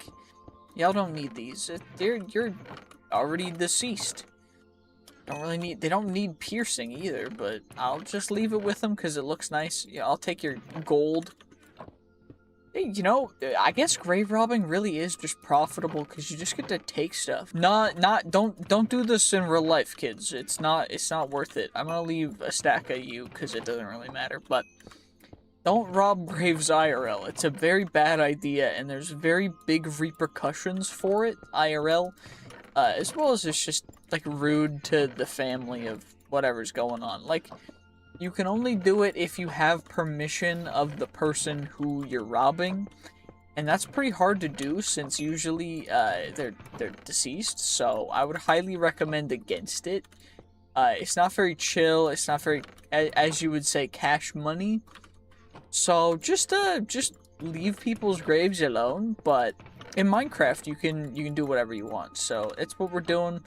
y'all don't need these. You're already deceased. They don't need piercing either, but I'll just leave it with them because it looks nice. Yeah, I'll take your gold. Hey, you know, I guess grave robbing really is just profitable because you just get to take stuff. Don't do this in real life, kids. It's not worth it. I'm gonna leave a stack of you because it doesn't really matter, but don't rob graves IRL. It's a very bad idea, and there's very big repercussions for it IRL, as well as it's just, like, rude to the family of whatever's going on. Like, you can only do it if you have permission of the person who you're robbing, and that's pretty hard to do since usually they're deceased, so I would highly recommend against it. It's not very chill, it's not very, as you would say, cash money. So just leave people's graves alone, but in Minecraft you can do whatever you want. So it's what we're doing.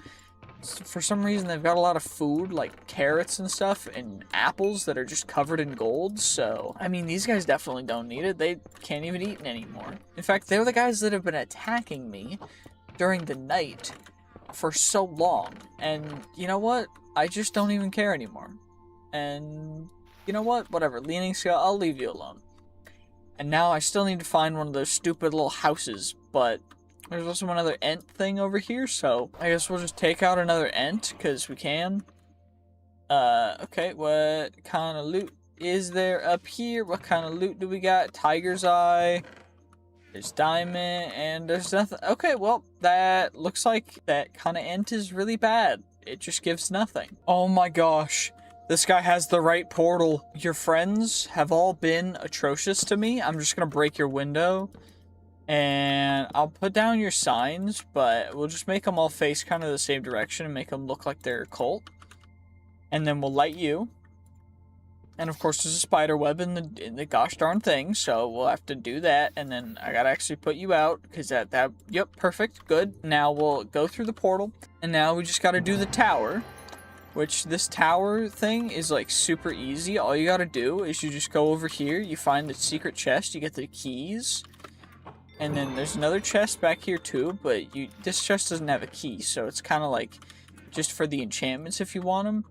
For some reason they've got a lot of food like carrots and stuff and apples that are just covered in gold. So I mean, these guys definitely don't need it. They can't even eat it anymore. In fact, they're the guys that have been attacking me during the night for so long. And you know what? I just don't even care anymore. And you know what? Whatever. Leaning scale, I'll leave you alone. And now I still need to find one of those stupid little houses, but there's also another ent thing over here, so I guess we'll just take out another ent, because we can. Okay, what kind of loot is there up here? What kind of loot do we got? Tiger's eye. There's diamond, and there's nothing. Okay, well, that looks like that kind of ent is really bad. It just gives nothing. Oh my gosh. This guy has the right portal. Your friends have all been atrocious to me. I'm just gonna break your window. And I'll put down your signs, but we'll just make them all face kind of the same direction and make them look like they're a cult. And then we'll light you. And of course there's a spider web in the gosh darn thing, so we'll have to do that. And then I gotta actually put you out, because yep, perfect, good. Now we'll go through the portal, and now we just gotta do the tower. Which, this tower thing is, like, super easy. All you gotta do is you just go over here, you find the secret chest, you get the keys. And then there's another chest back here, too, but this chest doesn't have a key, so it's kind of like just for the enchantments if you want them.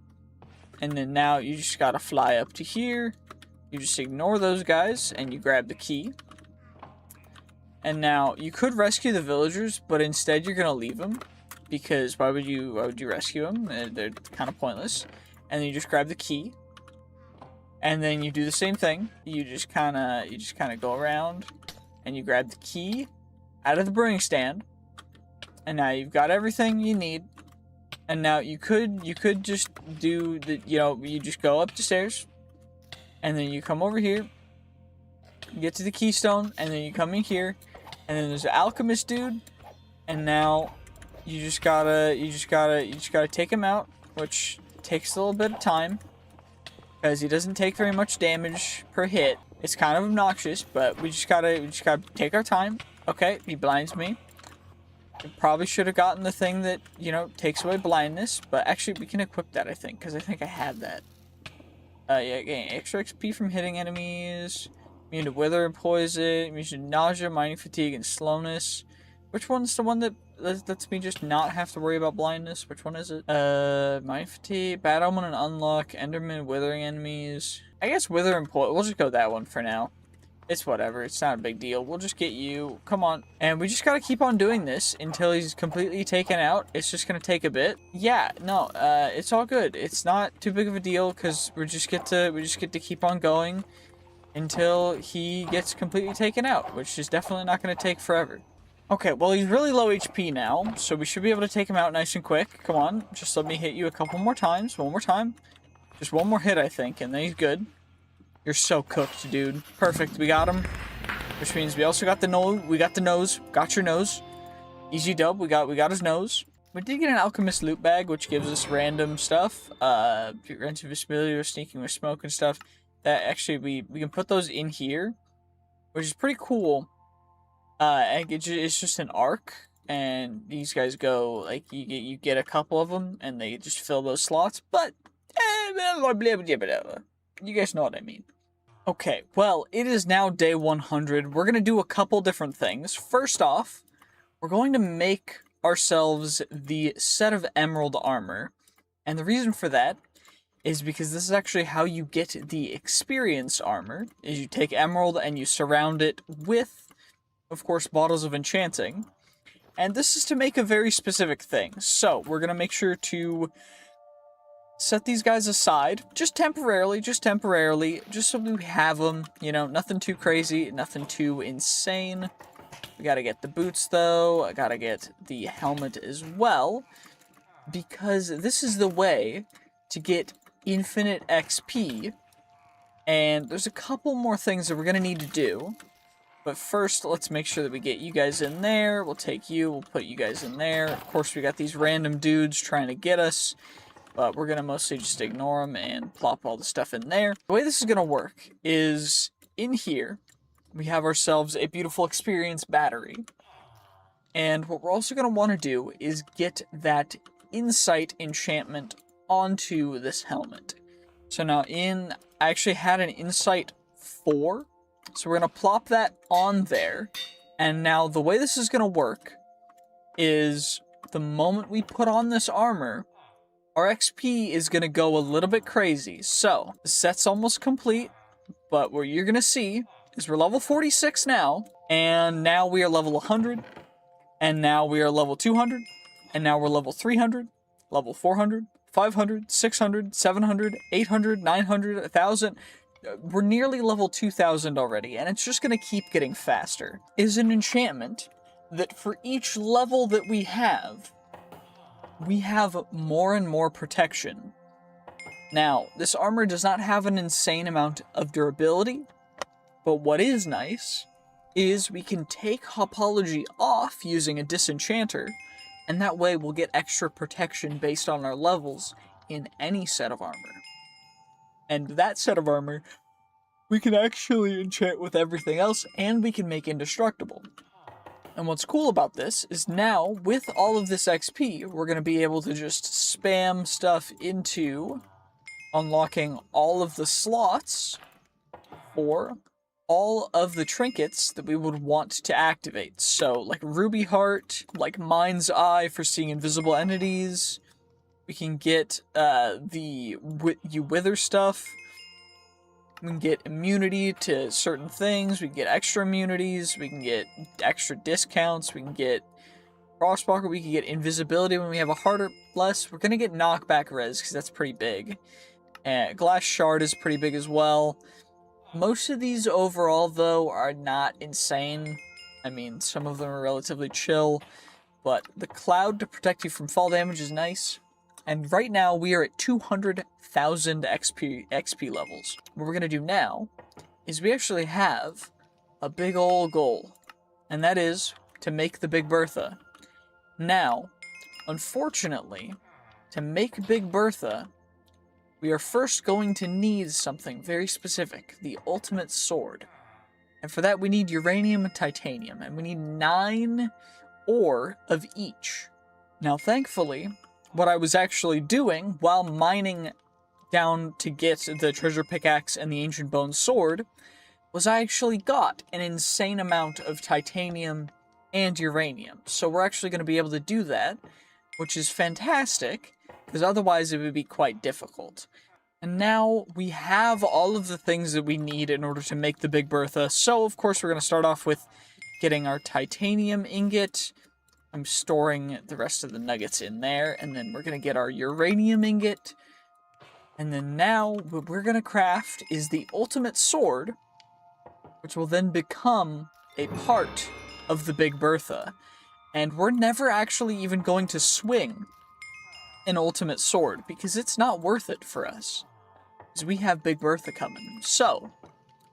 And then now you just gotta fly up to here, you just ignore those guys, and you grab the key. And now, you could rescue the villagers, but instead you're gonna leave them. Because why would you rescue them? They're kind of pointless. And then you just grab the key. And then you do the same thing. You just kind of go around and you grab the key out of the brewing stand. And now you've got everything you need. And now you could just do the, you just go up the stairs. And then you come over here. You get to the keystone, and then you come in here. And then there's an alchemist dude. And now you just gotta take him out, which takes a little bit of time because he doesn't take very much damage per hit. It's kind of obnoxious, but we just gotta take our time. Okay, he blinds me. We probably should have gotten the thing that, takes away blindness, but actually we can equip that, I think, because I think I had that. Yeah, getting extra XP from hitting enemies. Immune to wither and poison. Immune to nausea, mining fatigue, and slowness. Which one's the one that lets me just not have to worry about blindness? Which one is it? Mining fatigue, bad omen and unlock, enderman, withering enemies. I guess wither and poison. We'll just go that one for now. It's whatever. It's not a big deal. We'll just get you. Come on. And we just gotta keep on doing this until he's completely taken out. It's just gonna take a bit. Yeah, no, it's all good. It's not too big of a deal because we just get to keep on going until he gets completely taken out, which is definitely not gonna take forever. Okay, well, he's really low HP now, so we should be able to take him out nice and quick. Come on, just let me hit you a couple more times. One more time. Just one more hit, I think, and then he's good. You're so cooked, dude. Perfect, we got him. Which means we also got the nose. We got the nose. Got your nose. Easy dub. We got his nose. We did get an alchemist loot bag, which gives us random stuff. Grants visibility or sneaking with smoke and stuff. That actually we can put those in here, which is pretty cool. And it's just an arc, and these guys go like you get a couple of them, and they just fill those slots. But you guys know what I mean. Okay, well, it is now day 100. We're going to do a couple different things. First off, we're going to make ourselves the set of emerald armor. And the reason for that is because this is actually how you get the experience armor, is you take emerald and you surround it with, of course, bottles of enchanting. And this is to make a very specific thing. So, we're going to make sure to set these guys aside, just temporarily, just so we have them, you know, nothing too crazy, nothing too insane. We gotta get the boots, though, I gotta get the helmet as well, because this is the way to get infinite XP, and there's a couple more things that we're gonna need to do, but first, let's make sure that we get you guys in there. We'll take you, we'll put you guys in there. Of course, we got these random dudes trying to get us, but we're going to mostly just ignore them and plop all the stuff in there. The way this is going to work is, in here, we have ourselves a beautiful experience battery. And what we're also going to want to do is get that insight enchantment onto this helmet. So now I actually had an insight 4, so we're going to plop that on there. And now the way this is going to work is the moment we put on this armor, our XP is going to go a little bit crazy. So, the set's almost complete, but what you're going to see is we're level 46 now, and now we are level 100, and now we are level 200, and now we're level 300, level 400, 500, 600, 700, 800, 900, 1,000. We're nearly level 2,000 already, and it's just going to keep getting faster. Is an enchantment that for each level that we have more and more protection. Now, this armor does not have an insane amount of durability, but what is nice is we can take Hopology off using a disenchanter, and that way we'll get extra protection based on our levels in any set of armor. And that set of armor, we can actually enchant with everything else, and we can make indestructible. And what's cool about this is now, with all of this XP, we're going to be able to just spam stuff into unlocking all of the slots for all of the trinkets that we would want to activate. So, like Ruby Heart, like Mind's Eye for seeing invisible entities. We can get the You Wither stuff. We can get immunity to certain things, we can get extra immunities, we can get extra discounts, we can get crossbar, we can get invisibility when we have a heart or less. We're going to get knockback res, because that's pretty big. And glass shard is pretty big as well. Most of these overall, though, are not insane. I mean, some of them are relatively chill, but the cloud to protect you from fall damage is nice. And right now, we are at 200,000 XP levels. What we're going to do now is we actually have a big ol' goal, and that is to make the Big Bertha. Now, unfortunately, to make Big Bertha, we are first going to need something very specific, the ultimate sword. And for that, we need uranium and titanium, and we need 9 ore of each. Now, thankfully, what I was actually doing while mining down to get the treasure pickaxe and the ancient bone sword was I actually got an insane amount of titanium and uranium. So we're actually going to be able to do that, which is fantastic, because otherwise it would be quite difficult. And now we have all of the things that we need in order to make the Big Bertha. So, of course, we're going to start off with getting our titanium ingot. I'm storing the rest of the nuggets in there. And then we're going to get our uranium ingot. And then now what we're going to craft is the ultimate sword, which will then become a part of the Big Bertha. And we're never actually even going to swing an ultimate sword, because it's not worth it for us, because we have Big Bertha coming. So,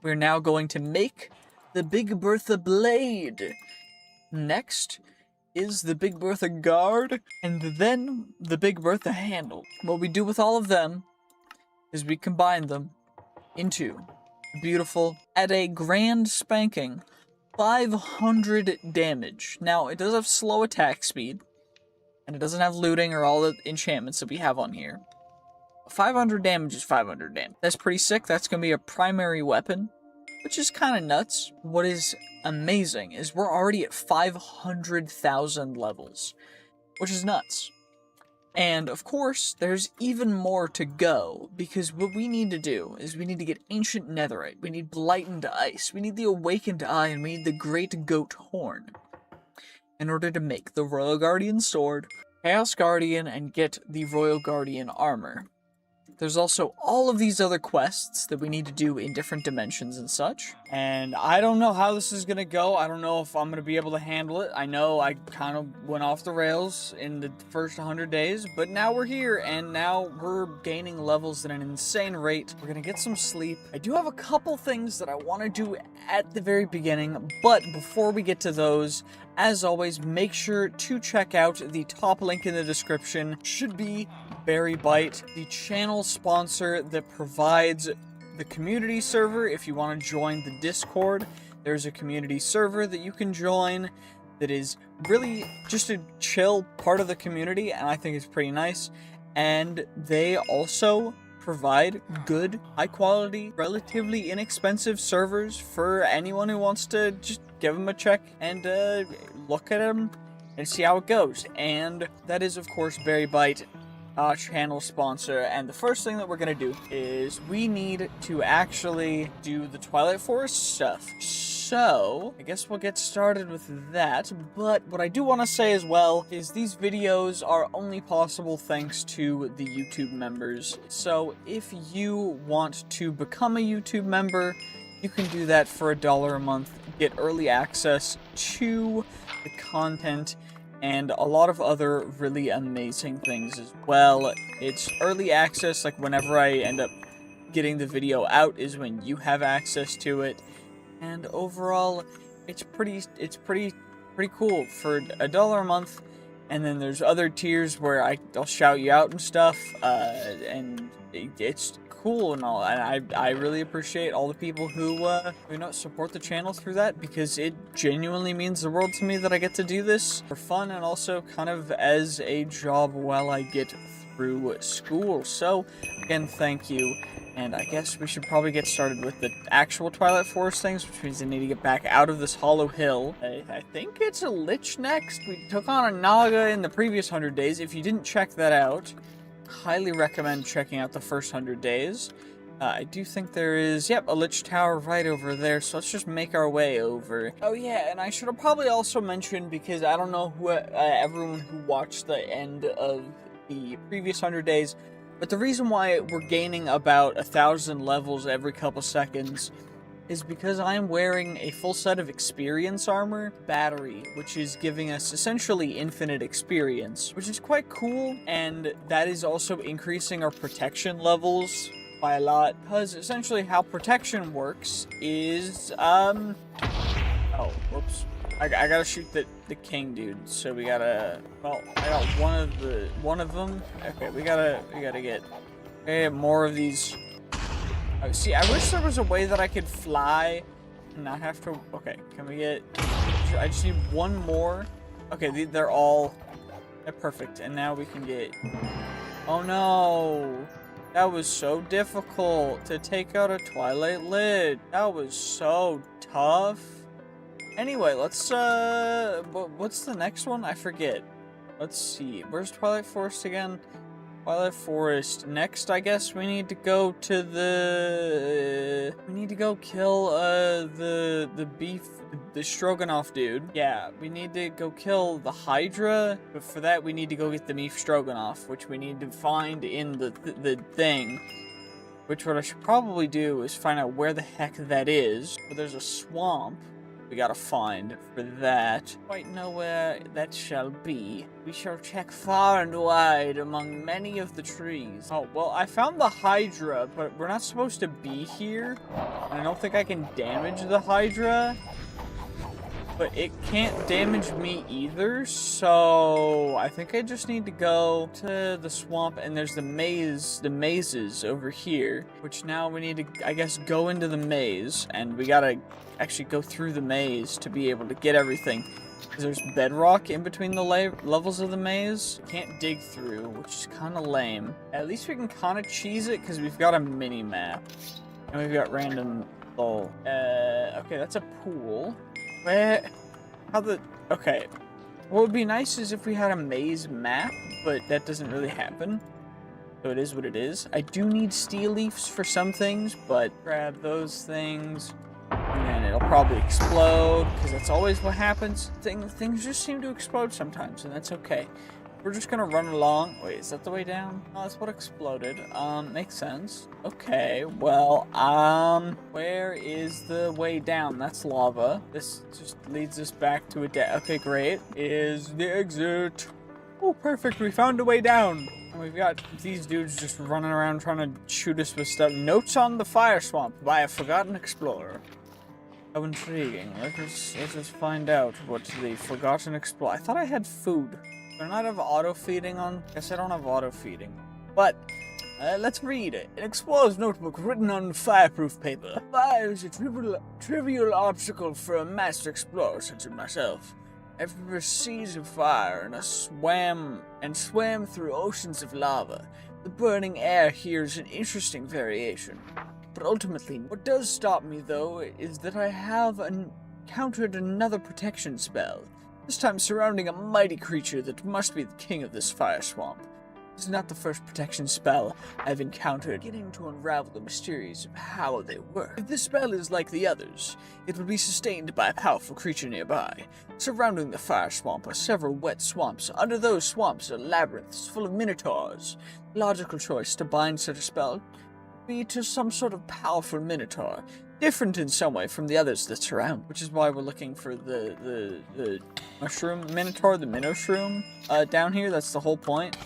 we're now going to make the Big Bertha blade. Next is the Big Bertha guard, and then the Big Bertha handle. What we do with all of them is we combine them into beautiful, at a grand spanking 500 damage. Now, it does have slow attack speed, and it doesn't have looting or all the enchantments that we have on here. 500 damage is 500 damage. That's pretty sick. That's going to be a primary weapon, which is kind of nuts. What is amazing is we're already at 500,000 levels, which is nuts. And, of course, there's even more to go, because what we need to do is we need to get Ancient Netherite, we need Blightened Ice, we need the Awakened Eye, and we need the Great Goat Horn in order to make the Royal Guardian Sword, Chaos Guardian, and get the Royal Guardian Armor. There's also all of these other quests that we need to do in different dimensions and such. And I don't know how this is going to go. I don't know if I'm going to be able to handle it. I know I kind of went off the rails in the first 100 days, but now we're here, and now we're gaining levels at an insane rate. We're going to get some sleep. I do have a couple things that I want to do at the very beginning, but before we get to those, as always, make sure to check out the top link in the description. Should be Berry Bite, the channel sponsor that provides the community server. If you want to join the Discord, there's a community server that you can join that is really just a chill part of the community, and I think it's pretty nice. And they also provide good, high quality, relatively inexpensive servers for anyone who wants to just give them a check and look at them and see how it goes. And that is, of course, Berry Bite, channel sponsor. And the first thing that we're gonna do is we need to actually do the Twilight Forest stuff. So I guess we'll get started with that. But what I do want to say as well is these videos are only possible thanks to the YouTube members. So if you want to become a YouTube member, you can do that for $1 a month, get early access to the content and a lot of other really amazing things as well. It's early access, like whenever I end up getting the video out is when you have access to it. And overall, it's pretty cool for $1 a month. And then there's other tiers where I'll shout you out and stuff, and it's cool and all. And I really appreciate all the people who support the channel through that, because it genuinely means the world to me that I get to do this for fun and also kind of as a job while I get through school. So again, thank you. And I guess we should probably get started with the actual Twilight Forest things, which means I need to get back out of this hollow hill. I think it's a Lich next. We took on a Naga in the previous 100 days. If you didn't check that out, highly recommend checking out the first 100 days. I do think there is, yep, a Lich Tower right over there, so let's just make our way over. Oh yeah, and I should have probably also mentioned, because I don't know who everyone who watched the end of the previous 100 days, but the reason why we're gaining about 1,000 levels every couple seconds is because I'm wearing a full set of experience armor battery, which is giving us essentially infinite experience, which is quite cool, and that is also increasing our protection levels by a lot, because essentially how protection works is, oh, whoops. I gotta shoot the king dude, so we gotta, well, I got one of them. Okay, we gotta get more of these. Oh, see, I wish there was a way that I could fly and not have to, okay, can we get, I just need one more. Okay, they're all, they're perfect, and now we can get, oh no, That was so difficult to take out a Twilight lid. That was so tough. Anyway, let's, what's the next one? I forget. Let's see. Where's Twilight Forest again? Twilight Forest. Next, I guess we need to go to the... we need to go kill, the beef... the Stroganoff dude. Yeah, we need to go kill the Hydra, but for that we need to go get the beef Stroganoff, which we need to find in the thing. Which what I should probably do is find out where the heck that is. But there's a swamp we gotta find for that. Quite know where that shall be. We shall check far and wide among many of the trees. Oh, well, I found the Hydra, but we're not supposed to be here. And I don't think I can damage the Hydra. But it can't damage me either, so I think I just need to go to the swamp, and there's the mazes over here, which now we need to, I guess, go into the maze, and we gotta actually go through the maze to be able to get everything, because there's bedrock in between the levels of the maze. Can't dig through, which is kind of lame. At least we can kind of cheese it, because we've got a mini-map, and we've got random, okay, that's a pool. Where? How the... okay. What would be nice is if we had a maze map, but that doesn't really happen. So it is what it is. I do need steel leaves for some things, but grab those things, and then it'll probably explode, because that's always what happens. Things just seem to explode sometimes, and that's okay. We're just gonna run along. Wait, is that the way down? Oh, that's what exploded. Makes sense. Okay, well, where is the way down? That's lava. This just leads us back to a okay, great. Is the exit. Oh, perfect. We found a way down. And we've got these dudes just running around trying to shoot us with stuff. Notes on the fire swamp by a forgotten explorer. How intriguing. Let's just find out what the forgotten explorer... I thought I had food. Do I not have auto-feeding on? Guess I don't have auto-feeding. But, let's read it. An explorer's notebook written on fireproof paper. Fire is a trivial obstacle for a master explorer such as myself. I've siege of fire and swam through oceans of lava. The burning air here is an interesting variation. But ultimately, what does stop me, though, is that I have encountered another protection spell. This time surrounding a mighty creature that must be the king of this fire swamp. This is not the first protection spell I've encountered, beginning to unravel the mysteries of how they work. If this spell is like the others, it will be sustained by a powerful creature nearby. Surrounding the fire swamp are several wet swamps. Under those swamps are labyrinths full of minotaurs. The logical choice to bind such a spell would be to some sort of powerful minotaur, different in some way from the others that surround, which is why we're looking for the mushroom minotaur, the minoshroom, down here. That's the whole point.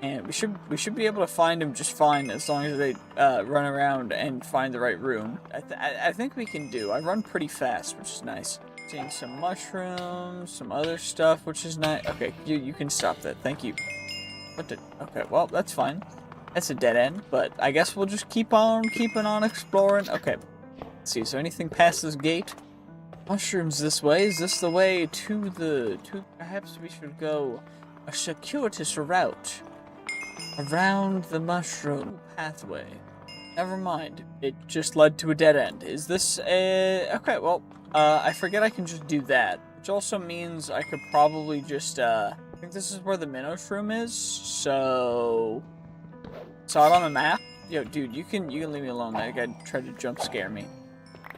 And we should be able to find him just fine as long as they run around and find the right room. I think we can do. I run pretty fast, which is nice. Seeing some mushrooms, some other stuff, which is nice. Okay, you can stop that. Thank you. Okay, well, that's fine. That's a dead end, but I guess we'll just keep on keeping on exploring. Okay. Let's see, so anything past this gate? Mushrooms this way. Is this the way to perhaps we should go a circuitous route around the mushroom pathway. Never mind. It just led to a dead end. Is this a... okay, well, I forget I can just do that. Which also means I could probably just, I think this is where the minoshroom is, so... saw it on the map? Yo, dude, you can leave me alone. That guy tried to jump scare me.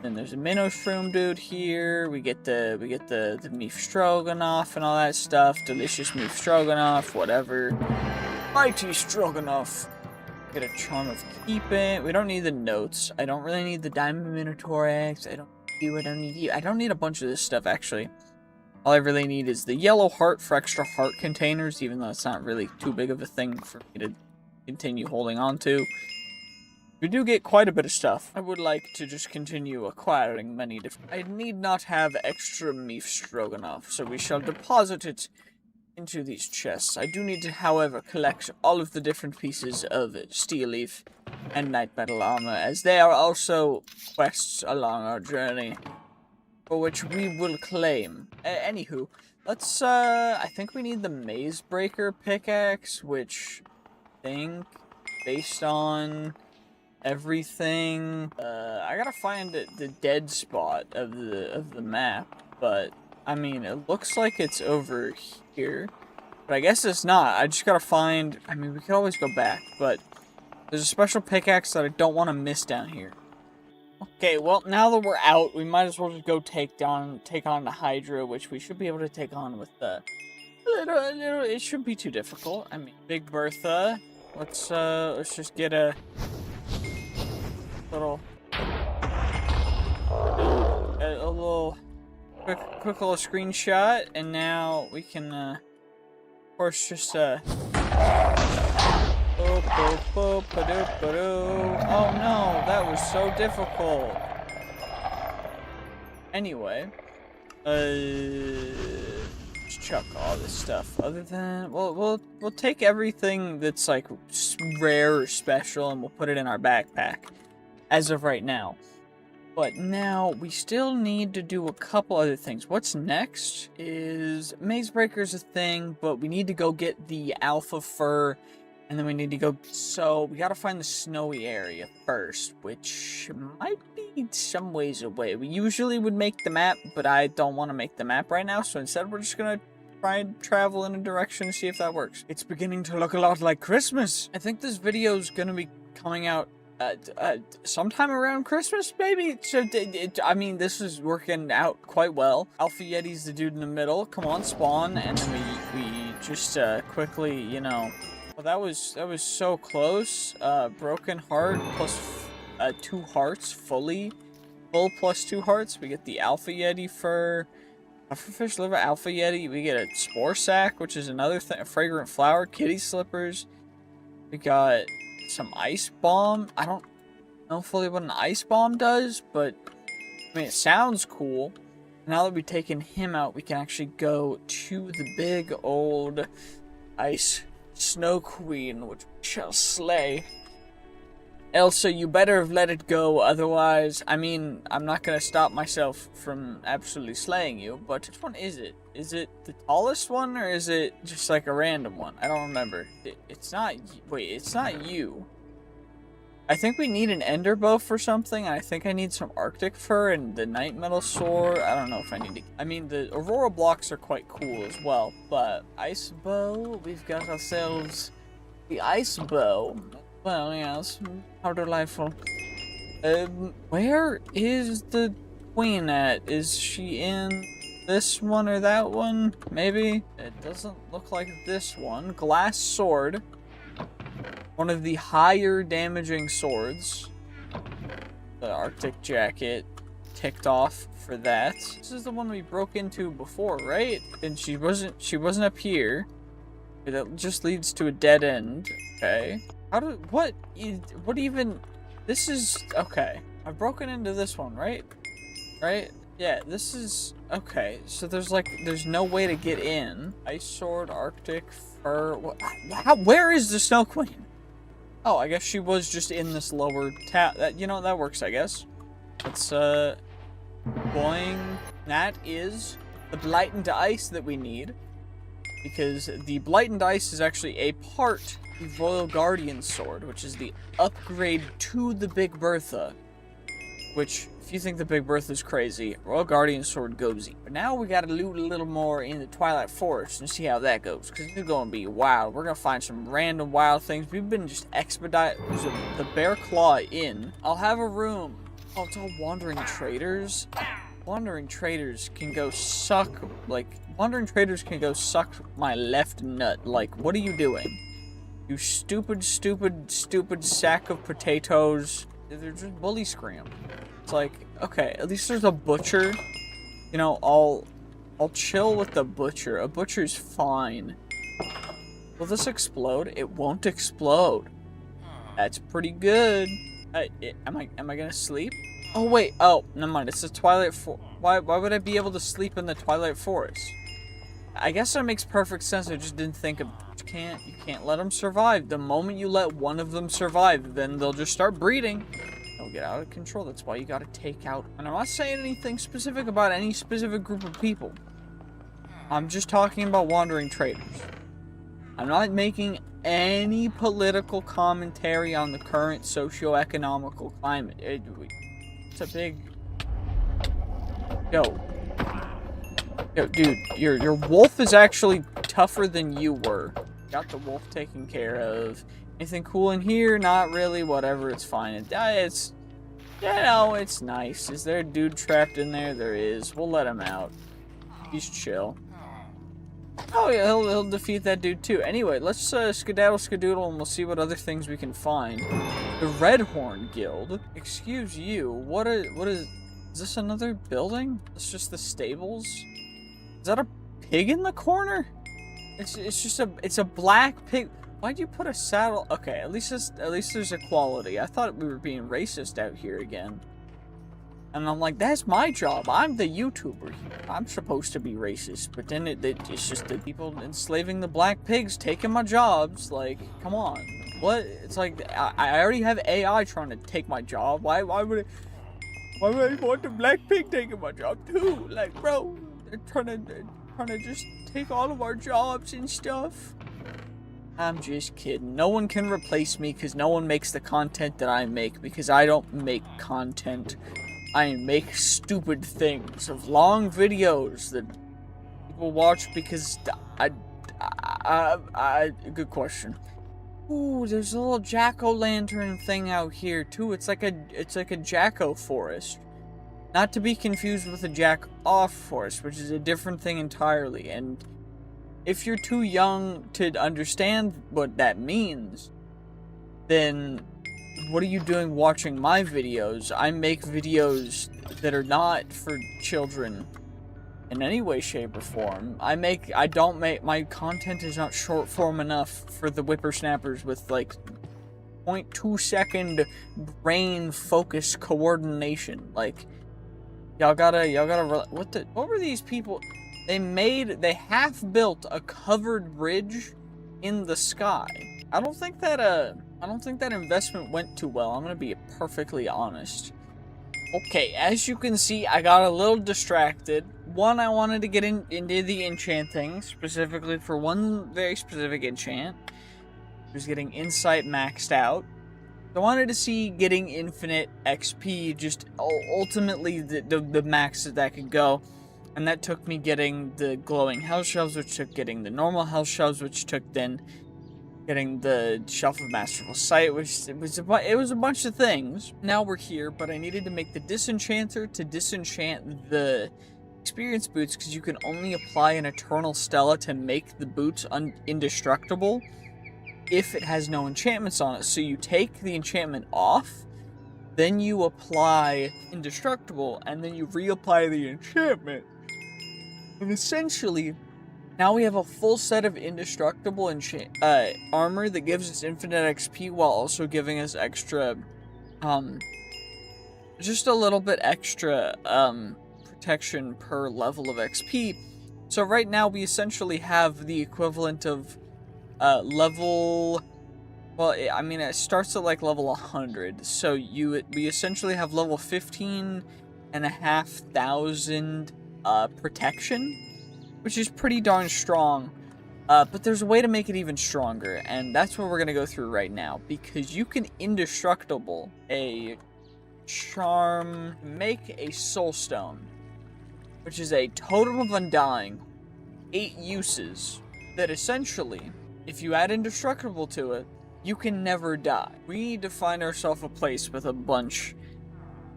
Then there's a minoshroom dude here. We get the beef stroganoff and all that stuff. Delicious beef stroganoff, whatever. Mighty stroganoff. Get a charm of keeping. We don't need the notes. I don't really need the diamond minotaur eggs. I don't need you. I don't need a bunch of this stuff actually. All I really need is the yellow heart for extra heart containers, even though it's not really too big of a thing for me to continue holding on to. We do get quite a bit of stuff. I would like to just continue acquiring many different... I need not have extra beef stroganoff, so we shall deposit it into these chests. I do need to, however, collect all of the different pieces of steel leaf and night metal armor, as they are also quests along our journey, for which we will claim. Anywho, let's, I think we need the maze breaker pickaxe, which I think based on everything. I gotta find the dead spot of the map, but I mean, it looks like it's over here, but I guess it's not. I just gotta find, I mean, we could always go back, but there's a special pickaxe that I don't want to miss down here. Okay, well, now that we're out, we might as well just go take on the Hydra, which we should be able to take on with the... It shouldn't be too difficult. I mean, Big Bertha. Let's just get a little quick little screenshot, and now we can, of course, just Oh no, that was so difficult. Anyway, let's chuck all this stuff. Other than, we'll take everything that's like rare or special, and we'll put it in our backpack as of right now. But now we still need to do a couple other things. What's next is Maze Breaker's a thing, but we need to go get the alpha fur. And then we need to go, so we gotta find the snowy area first, which might be some ways away. We usually would make the map, but I don't want to make the map right now, so instead we're just gonna try and travel in a direction and see if that works. It's beginning to look a lot like Christmas. I think this video is gonna be coming out sometime around Christmas, maybe? So, I mean, this is working out quite well. Alpha Yeti's the dude in the middle. Come on, spawn, and then we just quickly, you know... Well, that was so close. Broken heart plus 2 hearts fully. Full plus 2 hearts. We get the Alpha Yeti fur. Pufferfish liver, Alpha Yeti. We get a spore sack, which is another thing. A fragrant flower. Kitty slippers. We got some ice bomb. I don't know fully what an ice bomb does, but I mean, it sounds cool. Now that we've taken him out, we can actually go to the big old ice Snow Queen, which we shall slay. Elsa, you better have let it go, otherwise, I mean, I'm not gonna stop myself from absolutely slaying you, but which one is it? Is it the tallest one, or is it just like a random one? I don't remember. It's not, wait, it's not you. I think we need an ender bow for something. I think I need some arctic fur and the night metal sword. I don't know if I need to... I mean, the aurora blocks are quite cool as well, but ice bow, we've got ourselves the ice bow. Well, yes, how delightful. Where is the queen at? Is she in this one or that one? Maybe? It doesn't look like this one. Glass sword. One of the higher damaging swords. The Arctic jacket ticked off for that. This is the one we broke into before, right? And she wasn't up here. That just leads to a dead end. Okay. What even, this is, okay. I've broken into this one, right? Right? Yeah, this is, okay. So there's no way to get in. Ice sword, Arctic fur, where is the Snow Queen? Oh, I guess she was just in this lower that, you know, that works, I guess. Let's, boing. That is the Blightened Ice that we need. Because the Blightened Ice is actually a part of the Royal Guardian Sword, which is the upgrade to the Big Bertha. Which, if you think the Big Bertha is crazy, Royal Guardian Sword goes. But now we gotta loot a little more in the Twilight Forest and see how that goes. Because it's gonna be wild. We're gonna find some random wild things. We've been just expediting the Bear Claw Inn. I'll have a room. Oh, it's all Wandering Traders. Wandering Traders can go suck, like, Wandering Traders can go suck my left nut. Like, what are you doing? You stupid, stupid, stupid sack of potatoes. They're just bully scram. It's like, okay, at least there's a butcher. You know, I'll chill with the butcher. A butcher's fine. Will this explode? It won't explode. That's pretty good. Am I gonna sleep? Oh wait, oh, never mind. It's the Twilight Forest. Why would I be able to sleep in the Twilight Forest? I guess that makes perfect sense. I just didn't think of. You can't let them survive. The moment you let one of them survive, then they'll just start breeding. They'll get out of control. That's why you gotta take out. And I'm not saying anything specific about any specific group of people. I'm just talking about Wandering Traders. I'm not making any political commentary on the current socio-economical climate. It's a big... Yo, dude, your wolf is actually tougher than you were. Got the wolf taken care of. Anything cool in here? Not really. Whatever, it's fine. It's, you know, it's nice. Is there a dude trapped in there? There is. We'll let him out. He's chill. Oh yeah, he'll defeat that dude too. Anyway, let's skedaddle skadoodle and we'll see what other things we can find. The Redhorn Guild. Excuse you. What is this another building? It's just the stables? Is that a pig in the corner? It's a black pig. Why'd you put a saddle? Okay, at least there's equality. I thought we were being racist out here again. And I'm like, that's my job. I'm the YouTuber here. I'm supposed to be racist. But then it's just the people enslaving the black pigs taking my jobs. Like, come on. What? It's like, I already have AI trying to take my job. Why would I want the black pig taking my job too? Like, bro, they're trying to just take all of our jobs and stuff. I'm just kidding. No one can replace me because no one makes the content that I make because I don't make content. I make stupid things of long videos that people watch because good question. Ooh, there's a little jack-o'-lantern thing out here too. It's like a jacko forest. Not to be confused with a jack-off forest, which is a different thing entirely. And if you're too young to understand what that means, then what are you doing watching my videos? I make videos that are not for children in any way, shape, or form. My content is not short form enough for the whippersnappers with like 0.2 second brain focus coordination. Like, y'all gotta, what were these people? They half built a covered bridge in the sky. I don't think that investment went too well. I'm gonna be perfectly honest. Okay, as you can see, I got a little distracted. One, I wanted to get into the enchanting, specifically for one very specific enchant. It was getting insight maxed out. I wanted to see getting infinite XP, just ultimately the max that could go. And that took me getting the glowing hell shelves, which took getting the normal hell shelves, which took then getting the Shelf of Masterful Sight, which it was a bunch of things. Now we're here, but I needed to make the Disenchanter to disenchant the experience boots, because you can only apply an Eternal Stella to make the boots indestructible if it has no enchantments on it. So you take the enchantment off, then you apply Indestructible, and then you reapply the enchantment. And essentially, now we have a full set of indestructible armor that gives us infinite XP while also giving us extra, just a little bit extra, protection per level of XP. So right now we essentially have the equivalent of, level, well, I mean, it starts at like level 100. So we essentially have level 15,500, protection, which is pretty darn strong, but there's a way to make it even stronger, and that's what we're going to go through right now, because you can indestructible a charm, make a soul stone, which is a totem of undying, 8 uses, that essentially, if you add indestructible to it, you can never die. We need to find ourselves a place with a bunch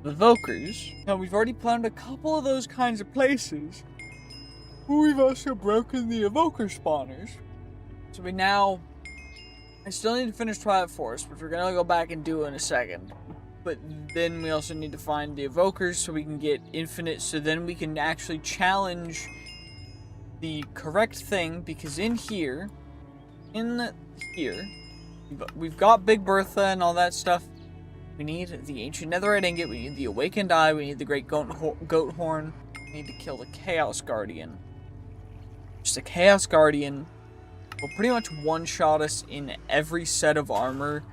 of evokers. Now, we've already planned a couple of those kinds of places. We've also broken the evoker spawners. So I still need to finish Twilight Forest, which we're gonna go back and do in a second. But then we also need to find the evokers so we can get infinite, so then we can actually challenge the correct thing, because in here, we've got Big Bertha and all that stuff. We need the Ancient Netherite Ingot, we need the Awakened Eye, we need the Great Goat Horn, we need to kill the Chaos Guardian. Just a Chaos Guardian will pretty much one-shot us in every set of armor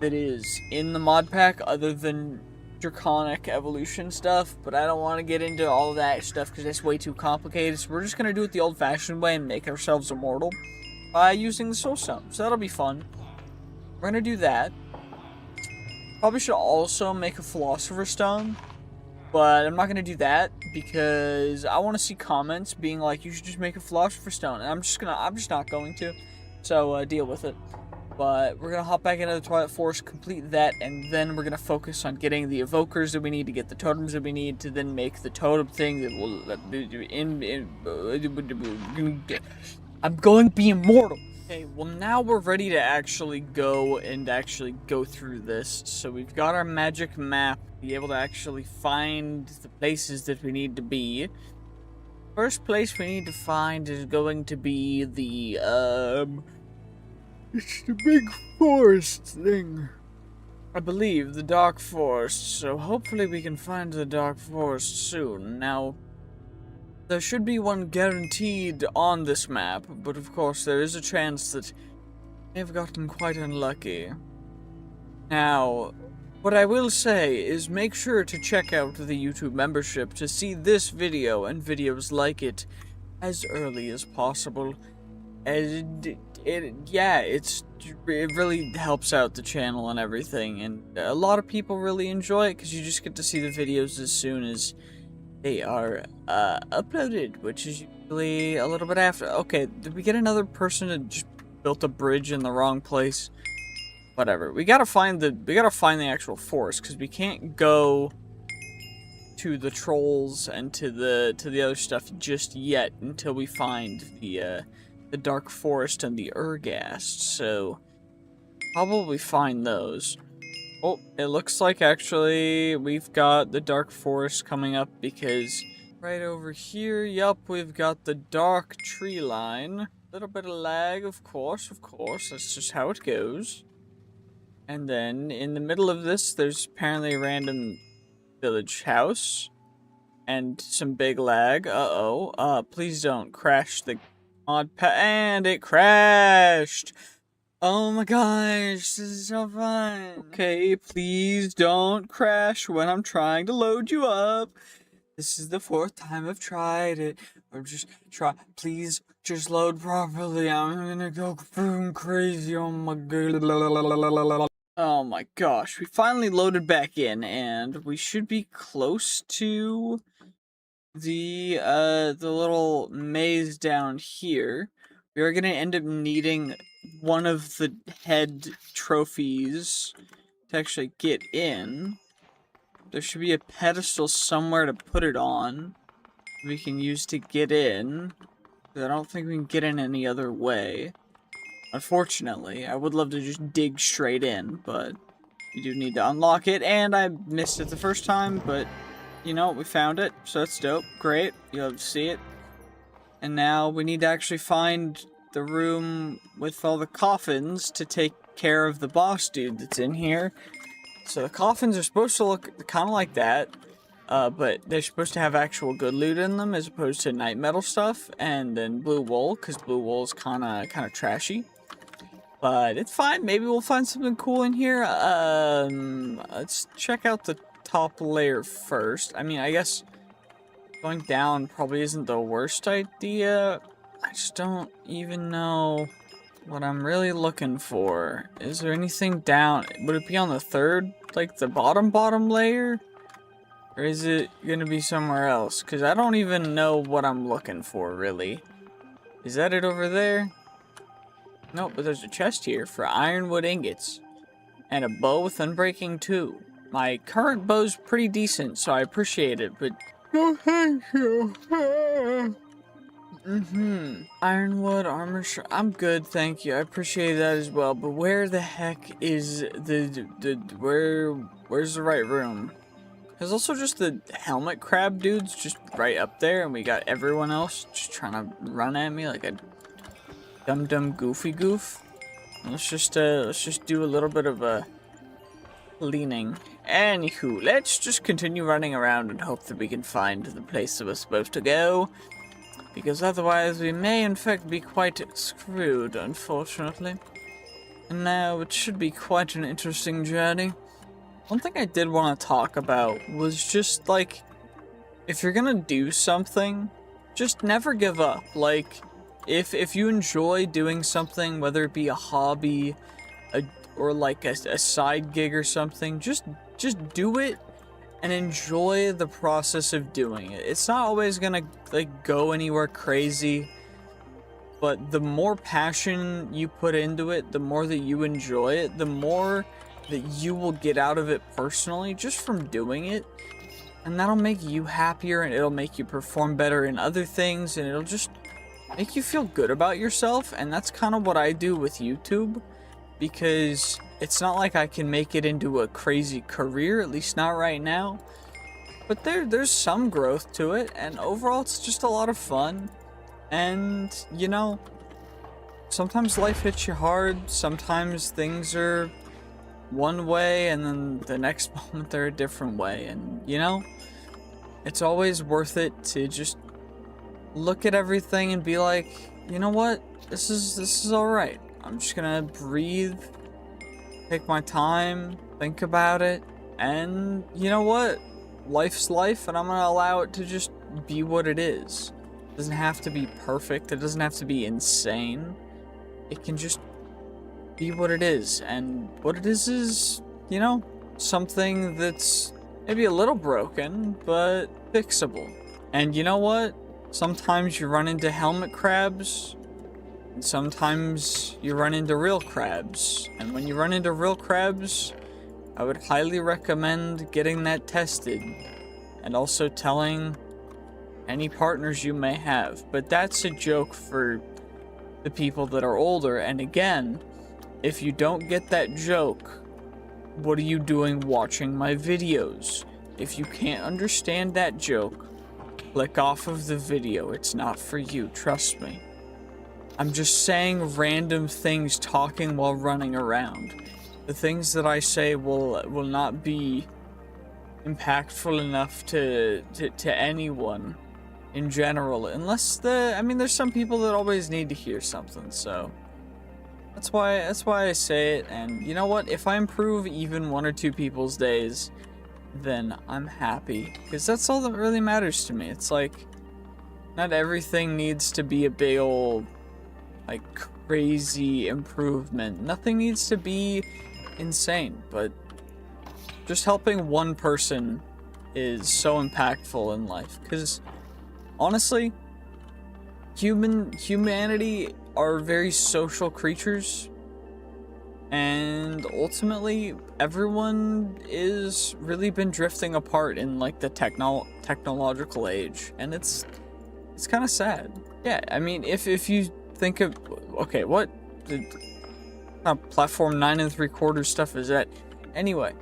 that is in the mod pack, other than Draconic Evolution stuff, but I don't want to get into all of that stuff because that's way too complicated, so we're just going to do it the old-fashioned way and make ourselves immortal. by using the soul stone. So that'll be fun. We're gonna do that. Probably should also make a philosopher's stone, but I'm not gonna do that because I want to see comments being like, you should just make a philosopher's stone, and I'm just not going to. So deal with it. But we're gonna hop back into the Twilight Forest, complete that, and then we're gonna focus on getting the evokers that we need to get the totems that we need to then make the totem thing that will I'm going to be immortal. Okay, well now we're ready to actually go through this. So we've got our magic map, be able to actually find the places that we need to be. First place we need to find is going to be the it's the big forest thing. I believe the dark forest, so hopefully we can find the dark forest soon. Now, there should be one guaranteed on this map, but of course there is a chance that I have gotten quite unlucky. Now, what I will say is make sure to check out the YouTube membership to see this video and videos like it as early as possible. And it really helps out the channel and everything, and a lot of people really enjoy it because you just get to see the videos as soon as they are uploaded, which is usually a little bit after. Okay, did we get another person that just built a bridge in the wrong place? Whatever. We gotta find the actual forest because we can't go to the trolls and to the other stuff just yet until we find the dark forest and the Urghast, so probably find those. Oh, it looks like actually we've got the dark forest coming up because right over here, yup, we've got the dark tree line. Little bit of lag, of course, that's just how it goes. And then in the middle of this, there's apparently a random village house and some big lag. Please don't crash the Modpack, and it crashed. Oh my gosh, this is so fun. Okay, please don't crash when I'm trying to load you up. This is the 4th time I've tried it. Or just please just load properly. I'm gonna go boom crazy. Oh my god. Oh my gosh, we finally loaded back in, and we should be close to the little maze down here. We are gonna end up needing one of the head trophies to actually get in. There should be a pedestal somewhere to put it on we can use to get in. I don't think we can get in any other way. Unfortunately, I would love to just dig straight in, but you do need to unlock it, and I missed it the first time, but you know, we found it, so that's dope. Great, you'll have to see it. And now we need to actually find the room with all the coffins to take care of the boss dude that's in here. So the coffins are supposed to look kind of like that, but they're supposed to have actual good loot in them as opposed to night metal stuff, and then blue wool, because blue wool is kind of trashy. But it's fine, maybe we'll find something cool in here. Let's check out the top layer first. I mean, I guess going down probably isn't the worst idea. I just don't even know what I'm really looking for. Is there anything down? Would it be on the 3rd, like the bottom layer? Or is it gonna be somewhere else? Because I don't even know what I'm looking for, really. Is that it over there? Nope, but there's a chest here for ironwood ingots. And a bow with unbreaking 2. My current bow's pretty decent, so I appreciate it, but no thank you. Ironwood, armor, I'm good, thank you. I appreciate that as well, but where the heck is where's the right room? There's also just the helmet crab dudes just right up there, and we got everyone else just trying to run at me like a dumb goofy goof. Let's just do a little bit of a leaning. Anywho, let's just continue running around and hope that we can find the place that we're supposed to go. Because otherwise we may in fact be quite screwed, unfortunately. And now it should be quite an interesting journey. One thing I did want to talk about was just like, if you're gonna do something, just never give up. Like, if you enjoy doing something, whether it be a hobby, or like a side gig or something, just do it and enjoy the process of doing it. It's not always gonna like go anywhere crazy, but the more passion you put into it, the more that you enjoy it, the more that you will get out of it personally just from doing it. And that'll make you happier, and it'll make you perform better in other things, and it'll just make you feel good about yourself. And that's kind of what I do with YouTube, because it's not like I can make it into a crazy career, at least not right now. But there's some growth to it, and overall it's just a lot of fun. And, you know, sometimes life hits you hard, sometimes things are one way, and then the next moment they're a different way. And, you know, it's always worth it to just look at everything and be like, you know what, this is alright. I'm just gonna breathe, take my time, think about it, and you know what? Life's life, and I'm gonna allow it to just be what it is. It doesn't have to be perfect, it doesn't have to be insane. It can just be what it is, and what it is, you know, something that's maybe a little broken, but fixable. And you know what? Sometimes you run into helmet crabs, and sometimes you run into real crabs. And when you run into real crabs, I would highly recommend getting that tested, and also telling any partners you may have. But that's a joke for the people that are older. And again, if you don't get that joke, what are you doing watching my videos? If you can't understand that joke, click off of the video. It's not for you, trust me. I'm just saying random things, talking while running around. The things that I say will not be impactful enough to anyone in general, unless there's some people that always need to hear something, so that's why I say it. And you know what? If I improve even 1 or 2 people's days, then I'm happy, because that's all that really matters to me. It's like, not everything needs to be a big old, like, crazy improvement. Nothing needs to be insane, but just helping one person is so impactful in life. Because honestly, humanity are very social creatures, and ultimately everyone is really been drifting apart in like the technological age, and it's kind of sad. Yeah, I mean, if you think of, okay, what platform 9 3/4 stuff is that? Anyway,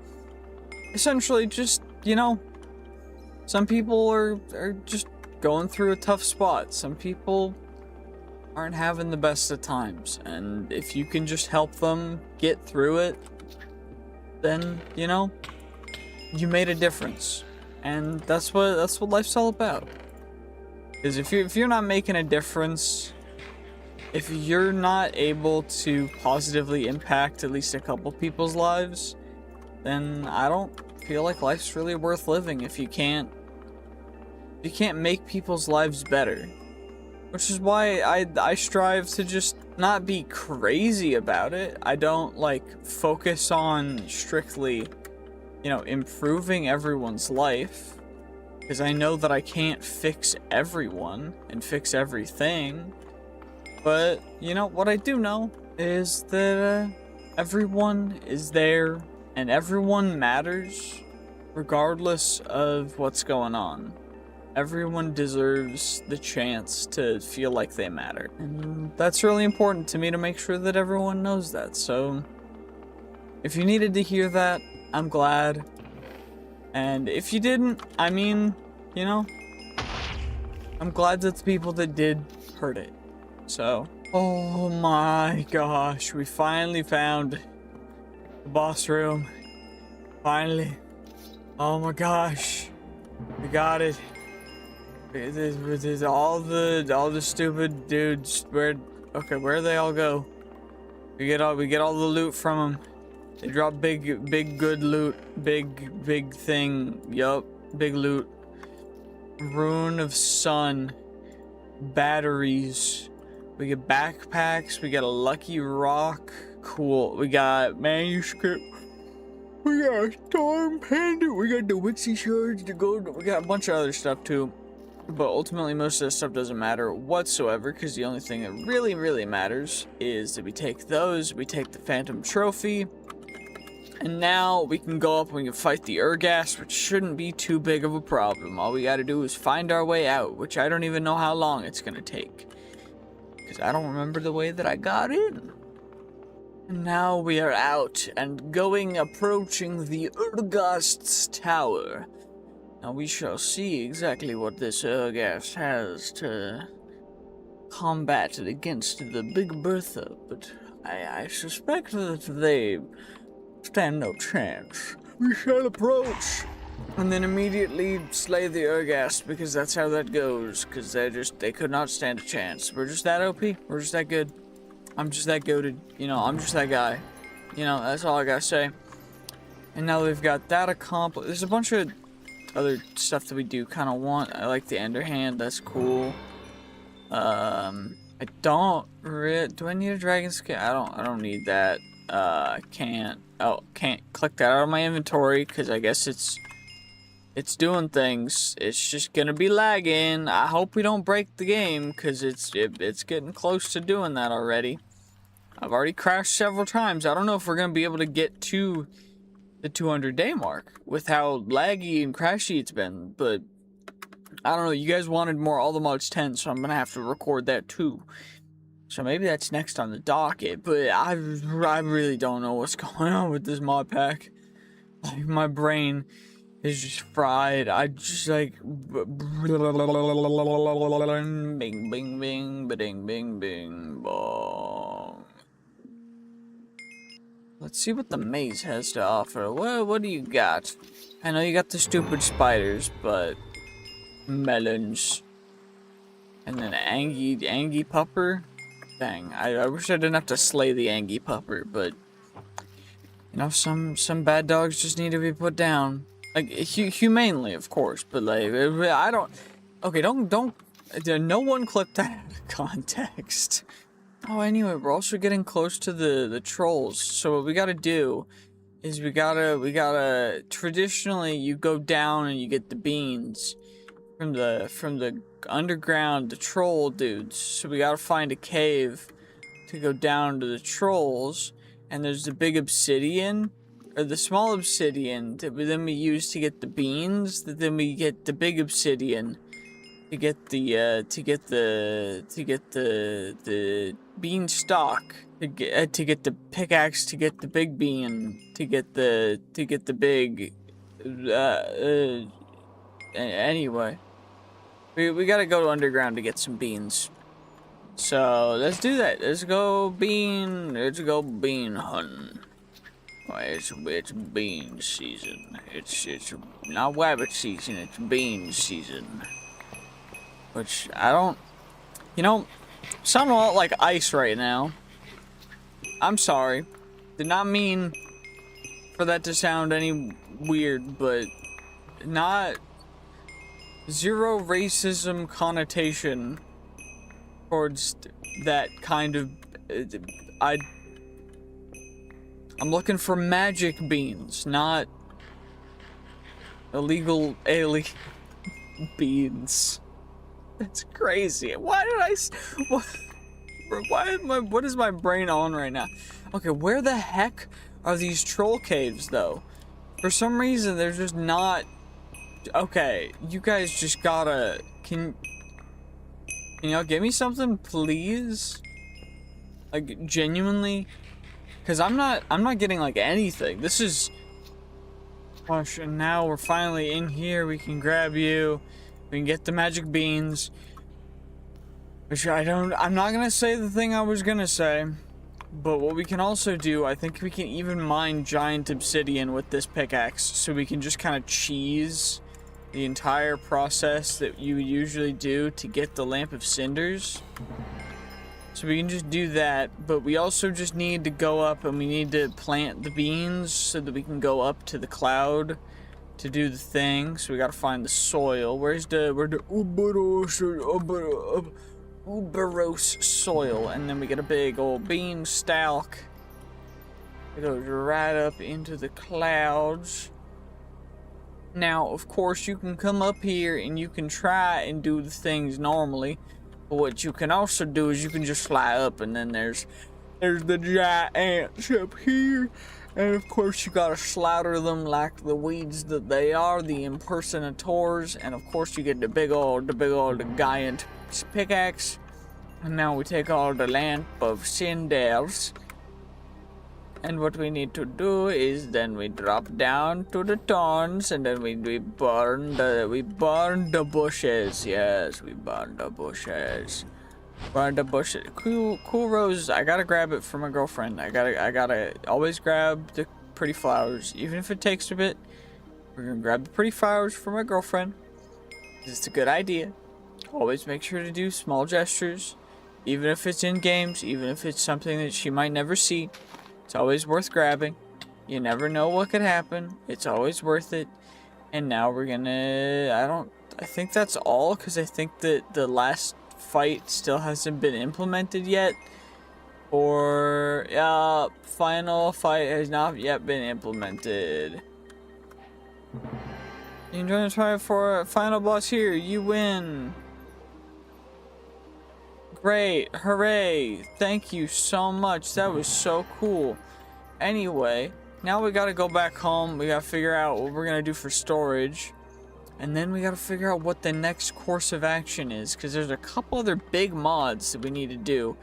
essentially just, you know, some people are just going through a tough spot. Some people aren't having the best of times, and if you can just help them get through it, then, you know, you made a difference. And that's what life's all about. Because if you're not making a difference, if you're not able to positively impact at least a couple people's lives, then I don't feel like life's really worth living. If you can't make people's lives better. Which is why I strive to just not be crazy about it. I don't like focus on strictly, you know, improving everyone's life, because I know that I can't fix everyone and fix everything. But, you know, what I do know is that everyone is there and everyone matters regardless of what's going on. Everyone deserves the chance to feel like they matter. And that's really important to me, to make sure that everyone knows that. So if you needed to hear that, I'm glad. And if you didn't, I mean, you know, I'm glad that the people that did heard it. So, oh my gosh, we finally found the boss room. Finally. Oh my gosh. We got it. There's all the stupid dudes. Where do they all go? We get all the loot from them. They drop big good loot. Big thing. Yup, big loot. Rune of Sun. Batteries. We get backpacks. We got a lucky rock. Cool. We got manuscript. We got a storm pendant. We got the Wixie shards to go. We got a bunch of other stuff too. But ultimately, most of this stuff doesn't matter whatsoever, because the only thing that really matters is that we take those, we take the Phantom Trophy, and now we can go up and we can fight the Urghast, which shouldn't be too big of a problem. All we gotta do is find our way out, which I don't even know how long it's gonna take, because I don't remember the way that I got in. And now we are out and approaching the Urghast's tower. Now we shall see exactly what this Urghast has to combat against the Big Bertha, but I suspect that they stand no chance. We shall approach, and then immediately slay the Urghast, because that's how that goes, because they could not stand a chance. We're just that OP, we're just that good. I'm just that goated, you know, I'm just that guy. You know, that's all I gotta say. And now we've got that accomplished. There's a bunch of other stuff that we do kind of want. I like the Ender Hand, that's cool. I don't do I need a dragon skin? I don't need that. Can't click that out of my inventory, because I guess it's doing things. It's just gonna be lagging. I hope we don't break the game, because it's getting close to doing that already. I've already crashed several times. I don't know if we're gonna be able to get to the 200-day mark with how laggy and crashy it's been, but I don't know. You guys wanted more All the Mods 10, so I'm gonna have to record that too. So maybe that's next on the docket, but I really don't know what's going on with this mod pack. Like, my brain is just fried. I just like bing bing bing ba-ding bing bing bong. Let's see what the maze has to offer. What do you got? I know you got the stupid spiders, but melons. And then Angie Pupper. Dang, I wish I didn't have to slay the Angie Pupper, but you know, some bad dogs just need to be put down. Like, humanely, of course, but like, I don't. Okay, don't. No one clip that out of context. Oh, anyway, we're also getting close to the trolls. So what we gotta do is we gotta. Traditionally, you go down and you get the beans from the underground, the troll dudes. So we gotta find a cave to go down to the trolls, and there's the big obsidian. Or the small obsidian that then we use to get the beans. That then we get the big obsidian to get the beanstalk. To get the pickaxe. To get the big bean. To get the big. Anyway, we gotta go underground to get some beans. So let's do that. Let's go bean hunting. It's bean season. It's not rabbit season, it's bean season. Which, I don't... You know, sound a lot like ice right now. I'm sorry. Did not mean for that to sound any weird, but not... Zero racism connotation towards that kind of... I'm looking for magic beans, not illegal alien beans. That's crazy. Why did I... What is my brain on right now? Okay, where the heck are these troll caves, though? For some reason, they're just not... Okay, you guys just gotta... Can y'all give me something, please? Like, genuinely? Because I'm not getting, like, anything. This is... Gosh, and now we're finally in here. We can grab you. We can get the magic beans. Which I'm not gonna say the thing I was gonna say. But what we can also do, I think we can even mine giant obsidian with this pickaxe. So we can just kind of cheese the entire process that you would usually do to get the Lamp of Cinders. So we can just do that, but we also just need to go up and we need to plant the beans so that we can go up to the cloud to do the thing. So we gotta find the soil. Where's the uberose soil, and then we get a big old beanstalk. It goes right up into the clouds. Now, of course, you can come up here and you can try and do the things normally. But what you can also do is you can just fly up, and then there's the giant ants up here. And of course, you gotta slaughter them like the weeds that they are, the impersonators. And of course, you get the big old giant pickaxe. And now we take all the lamp of cinders. And what we need to do is then we drop down to the thorns, and then we burn the bushes. Yes, we burn the bushes. Burn the bushes. Cool rose. I gotta grab it for my girlfriend. I gotta always grab the pretty flowers, even if it takes a bit. We're gonna grab the pretty flowers for my girlfriend. It's a good idea. Always make sure to do small gestures, even if it's in games, even if it's something that she might never see. It's always worth grabbing. You never know what could happen. It's always worth it. And now we're gonna... I think that's all, because I think that the last fight still hasn't been implemented yet. Or... final fight has not yet been implemented. You're gonna try for a final boss here. You win. Great, hooray, thank you so much, that was so cool. Anyway, now we gotta go back home, we gotta figure out what we're gonna do for storage. And then we gotta figure out what the next course of action is, because there's a couple other big mods that we need to do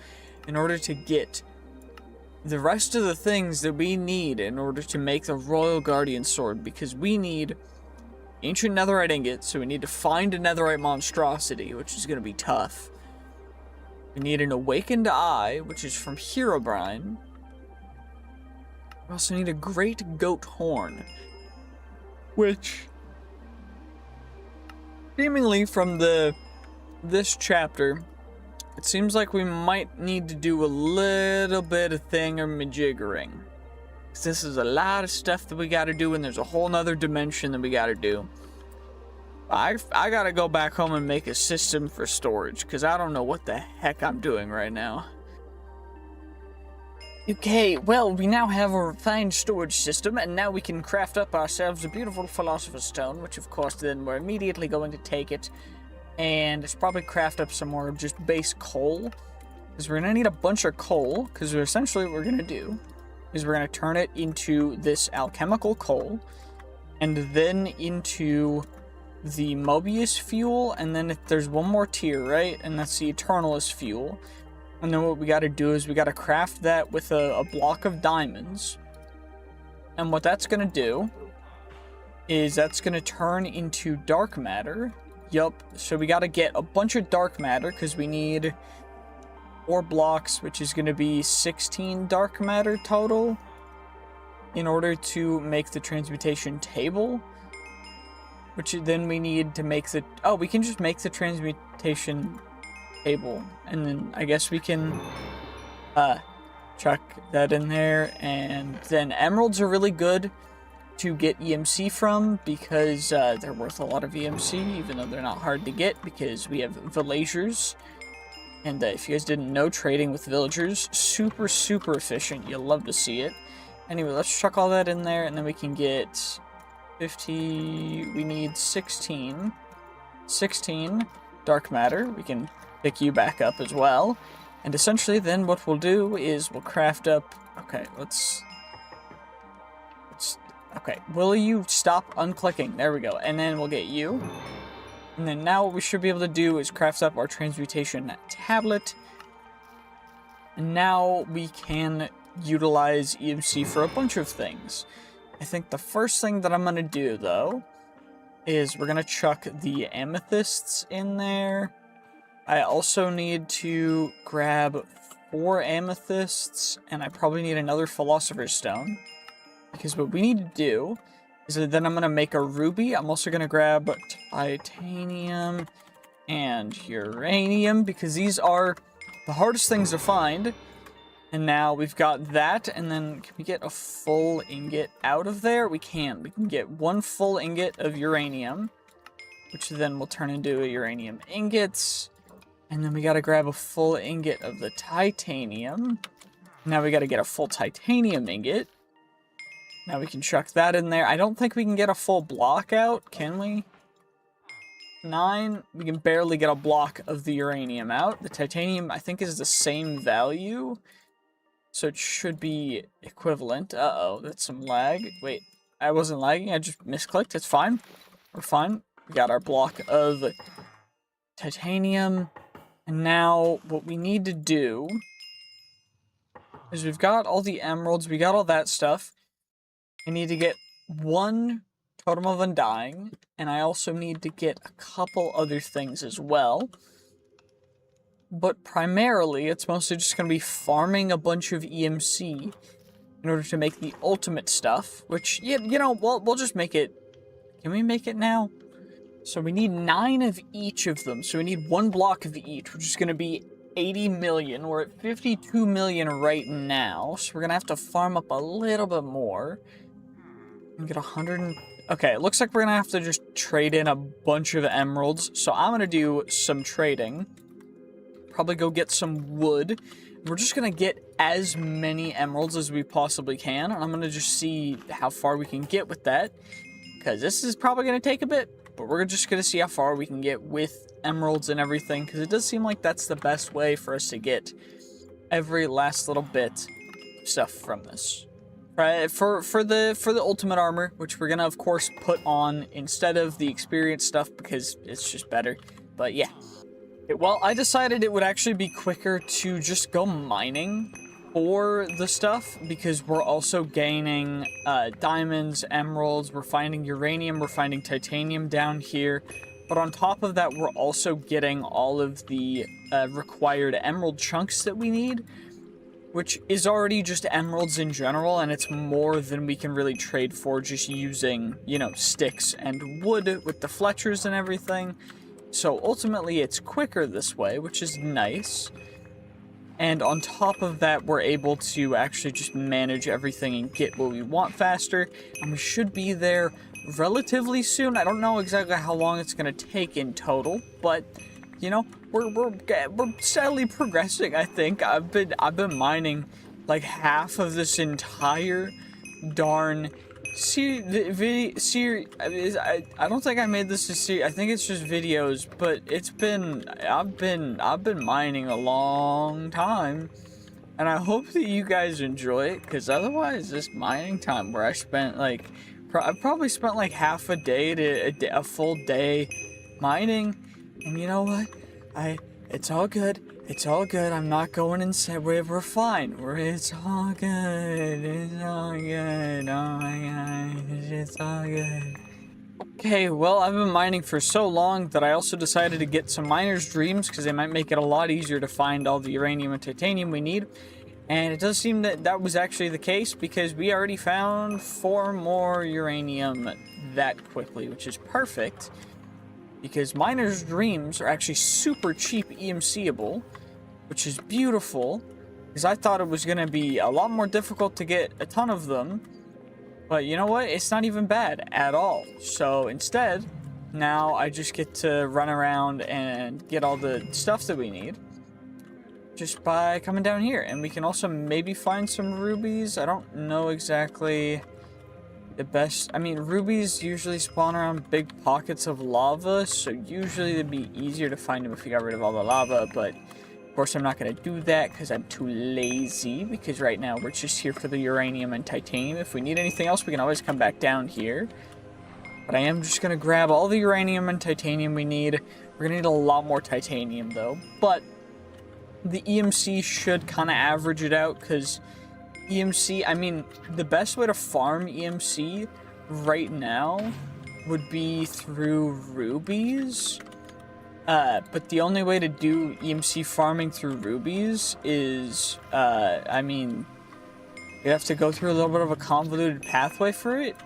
in order to get the rest of the things that we need in order to make the Royal Guardian Sword, because we need ancient netherite ingots, so we need to find a netherite monstrosity, which is gonna be tough. We need an awakened eye, which is from Herobrine. We also need a great goat horn, which, seemingly from this chapter, it seems like we might need to do a little bit of thingamajiggering. Because this is a lot of stuff that we gotta do, and there's a whole nother dimension that we gotta do. I gotta go back home and make a system for storage, because I don't know what the heck I'm doing right now. Okay, well, we now have a refined storage system, and now we can craft up ourselves a beautiful Philosopher's Stone, which of course then we're immediately going to take it, and it's probably craft up some more just base coal, because we're gonna need a bunch of coal, because essentially what we're gonna do is we're gonna turn it into this alchemical coal, and then into the Mobius fuel, and then if there's one more tier, right? And that's the Eternalist fuel. And then what we gotta do is we gotta craft that with a block of diamonds. And what that's gonna do is that's gonna turn into dark matter. Yup, so we gotta get a bunch of dark matter, because we need 4 blocks, which is gonna be 16 dark matter total, in order to make the transmutation table. Which then we need to make the... Oh, we can just make the transmutation table. And then I guess we can chuck that in there. And then emeralds are really good to get EMC from, because they're worth a lot of EMC, even though they're not hard to get, because we have villagers. And if you guys didn't know, trading with villagers, super, super efficient. You'll love to see it. Anyway, let's chuck all that in there, and then we can get... 50, we need 16 dark matter. We can pick you back up as well. And essentially then what we'll do is we'll craft up, okay, let's okay, will you stop unclicking? There we go. And then we'll get you. And then now what we should be able to do is craft up our transmutation tablet. And now we can utilize EMC for a bunch of things. I think the first thing that I'm going to do, though, is we're going to chuck the amethysts in there. I also need to grab 4 amethysts, and I probably need another Philosopher's Stone. Because what we need to do is that then I'm going to make a ruby. I'm also going to grab titanium and uranium, because these are the hardest things to find. And now we've got that, and then can we get a full ingot out of there? We can. We can get 1 full ingot of uranium, which then will turn into a uranium ingots. And then we gotta grab a full ingot of the titanium. Now we gotta get a full titanium ingot. Now we can chuck that in there. I don't think we can get a full block out, can we? 9. We can barely get a block of the uranium out. The titanium, I think, is the same value. So it should be equivalent. Uh-oh, that's some lag. Wait, I wasn't lagging. I just misclicked. It's fine. We're fine. We got our block of titanium. And now what we need to do is we've got all the emeralds. We got all that stuff. I need to get 1 totem of undying, and I also need to get a couple other things as well. But primarily, it's mostly just going to be farming a bunch of EMC in order to make the ultimate stuff, which, yeah, you know, we'll just make it. Can we make it now? So we need 9 of each of them, so we need 1 block of each, which is going to be 80 million. We're at 52 million right now, so we're going to have to farm up a little bit more. And get 100. Okay, it looks like we're gonna have to just trade in a bunch of emeralds. So I'm gonna do some trading. Probably go get some wood. We're just gonna get as many emeralds as we possibly can. And I'm gonna just see how far we can get with that. Because this is probably gonna take a bit. But we're just gonna see how far we can get with emeralds and everything. Because it does seem like that's the best way for us to get every last little bit of stuff from this. Right, for the ultimate armor, which we're gonna of course put on instead of the experience stuff because it's just better. But yeah, well, I decided it would actually be quicker to just go mining for the stuff because we're also gaining diamonds, emeralds, we're finding uranium, we're finding titanium down here. But on top of that, we're also getting all of the required emerald chunks that we need, which is already just emeralds in general, and it's more than we can really trade for just using, you know, sticks and wood with the Fletchers and everything. So ultimately, it's quicker this way, which is nice. And on top of that, we're able to actually just manage everything and get what we want faster. And we should be there relatively soon. I don't know exactly how long it's going to take in total, but you know, we're steadily progressing. I think I've been mining like half of this entire darn series. I don't think I made this a series. I think it's just videos, but I've been mining a long time, and I hope that you guys enjoy it. Because otherwise, this mining time where I spent like I probably spent like half a day to a full day mining. And you know what? It's all good. It's all good. I'm not going and say we're fine. It's all good. It's all good. Oh my god. It's all good. Okay, well, I've been mining for so long that I also decided to get some miner's dreams because they might make it a lot easier to find all the uranium and titanium we need. And it does seem that that was actually the case because we already found 4 more uranium that quickly, which is perfect. Because miner's dreams are actually super cheap EMCable, which is beautiful. Because I thought it was going to be a lot more difficult to get a ton of them. But you know what? It's not even bad at all. So instead, now I just get to run around and get all the stuff that we need. Just by coming down here. And we can also maybe find some rubies. I don't know exactly the best. I mean, rubies usually spawn around big pockets of lava, so usually it'd be easier to find them if you got rid of all the lava, but of course I'm not going to do that because I'm too lazy, because right now we're just here for the uranium and titanium. If we need anything else, we can always come back down here. But I am just going to grab all the uranium and titanium we need. We're going to need a lot more titanium though, but the EMC should kind of average it out, because EMC, I mean, the best way to farm EMC right now would be through rubies. But the only way to do EMC farming through rubies is, I mean, you have to go through a little bit of a convoluted pathway for it,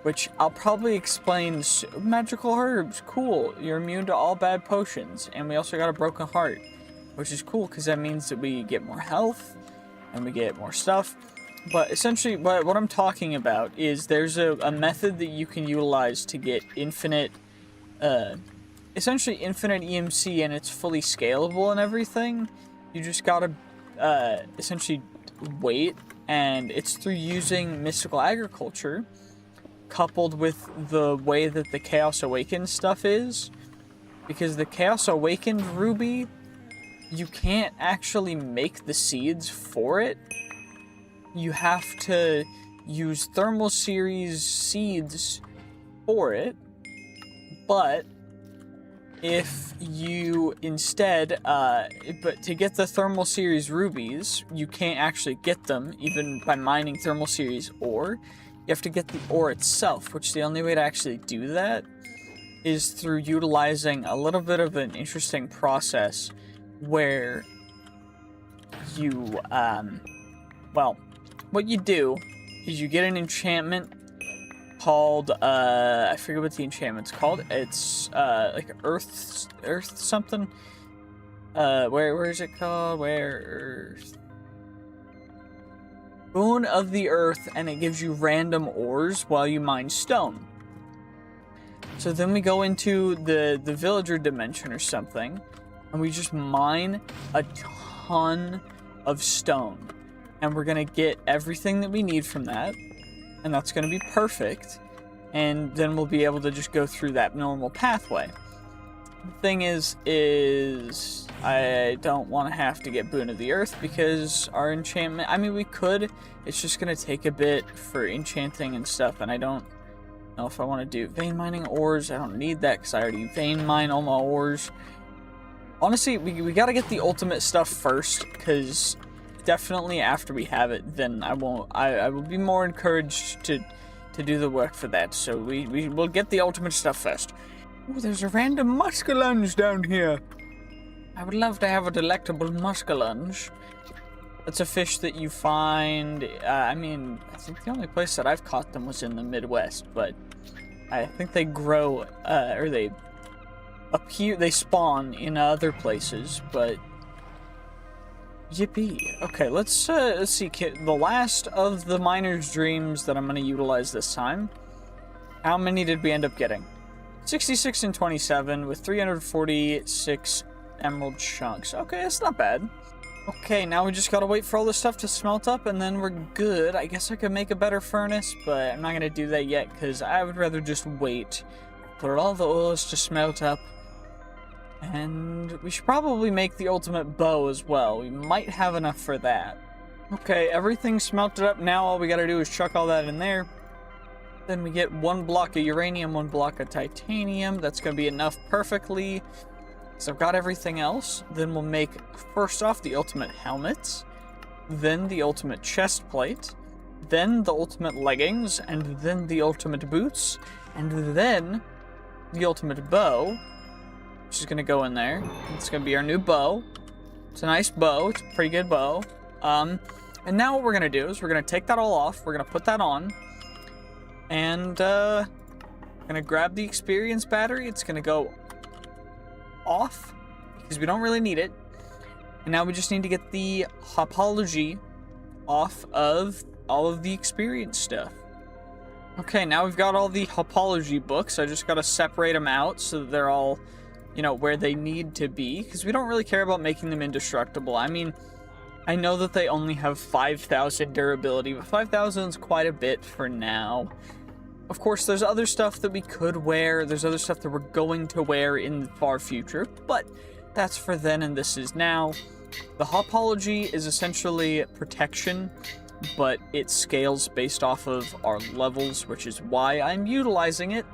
which I'll probably explain. Magical herbs, cool. You're immune to all bad potions. And we also got a broken heart, which is cool because that means that we get more health and we get more stuff. But essentially, what I'm talking about is there's a method that you can utilize to get infinite essentially infinite EMC and it's fully scalable and everything. You just gotta essentially wait, and it's through using mystical agriculture coupled with the way that the Chaos Awakened stuff is, because the Chaos Awakened ruby, you can't actually make the seeds for it. You have to use thermal series seeds for it, but if you instead, but to get the thermal series rubies, you can't actually get them even by mining thermal series ore. You have to get the ore itself, which the only way to actually do that is through utilizing a little bit of an interesting process where you, well, what you do is you get an enchantment called, I forget what the enchantment's called. It's, like Earth something. Where is it called? Earth. Boon of the Earth, and it gives you random ores while you mine stone. So then we go into the villager dimension or something, and we just mine a ton of stone. And we're gonna get everything that we need from that, and that's gonna be perfect. And then we'll be able to just go through that normal pathway. The thing is I don't want to have to get Boon of the Earth because our enchantment, I mean, we could, it's just going to take a bit for enchanting and stuff, and I don't know if I want to do vein mining ores. I don't need that because I already vein mine all my ores. Honestly, we got to get the ultimate stuff first, because definitely after we have it, then I will be more encouraged to do the work for that. So we will get the ultimate stuff first. Ooh, there's a random muskellunge down here. I would love to have a delectable muskellunge. It's a fish that you find, I mean, I think the only place that I've caught them was in the Midwest, but I think they grow, or they appear, they spawn in other places, but yippee. Okay, let's see, the last of the miner's dreams that I'm going to utilize this time. How many did we end up getting? 66 and 27 with 346 emerald chunks. Okay, that's not bad. Okay, now we just gotta wait for all this stuff to smelt up and then we're good. I guess I could make a better furnace, but I'm not gonna do that yet because I would rather just wait for all the ores to smelt up. And we should probably make the ultimate bow as well. We might have enough for that. Okay, everything's smelted up now. All we gotta do is chuck all that in there. Then we get 1 block of uranium, 1 block of titanium. That's going to be enough perfectly. So I've got everything else. Then we'll make, first off, the ultimate helmets. Then the ultimate chest plate. Then the ultimate leggings. And then the ultimate boots. And then the ultimate bow, which is going to go in there. It's going to be our new bow. It's a nice bow. It's a pretty good bow. And now what we're going to do is we're going to take that all off. We're going to put that on. And, I'm gonna grab the experience battery. It's gonna go off, because we don't really need it. And now we just need to get the hopology off of all of the experience stuff. Okay, now we've got all the hopology books. I just gotta separate them out so that they're all, you know, where they need to be, because we don't really care about making them indestructible. I mean, I know that they only have 5,000 durability, but 5,000 is quite a bit for now. Of course, there's other stuff that we could wear, there's other stuff that we're going to wear in the far future, but that's for then and this is now. The hopology is essentially protection, but it scales based off of our levels, which is why I'm utilizing it,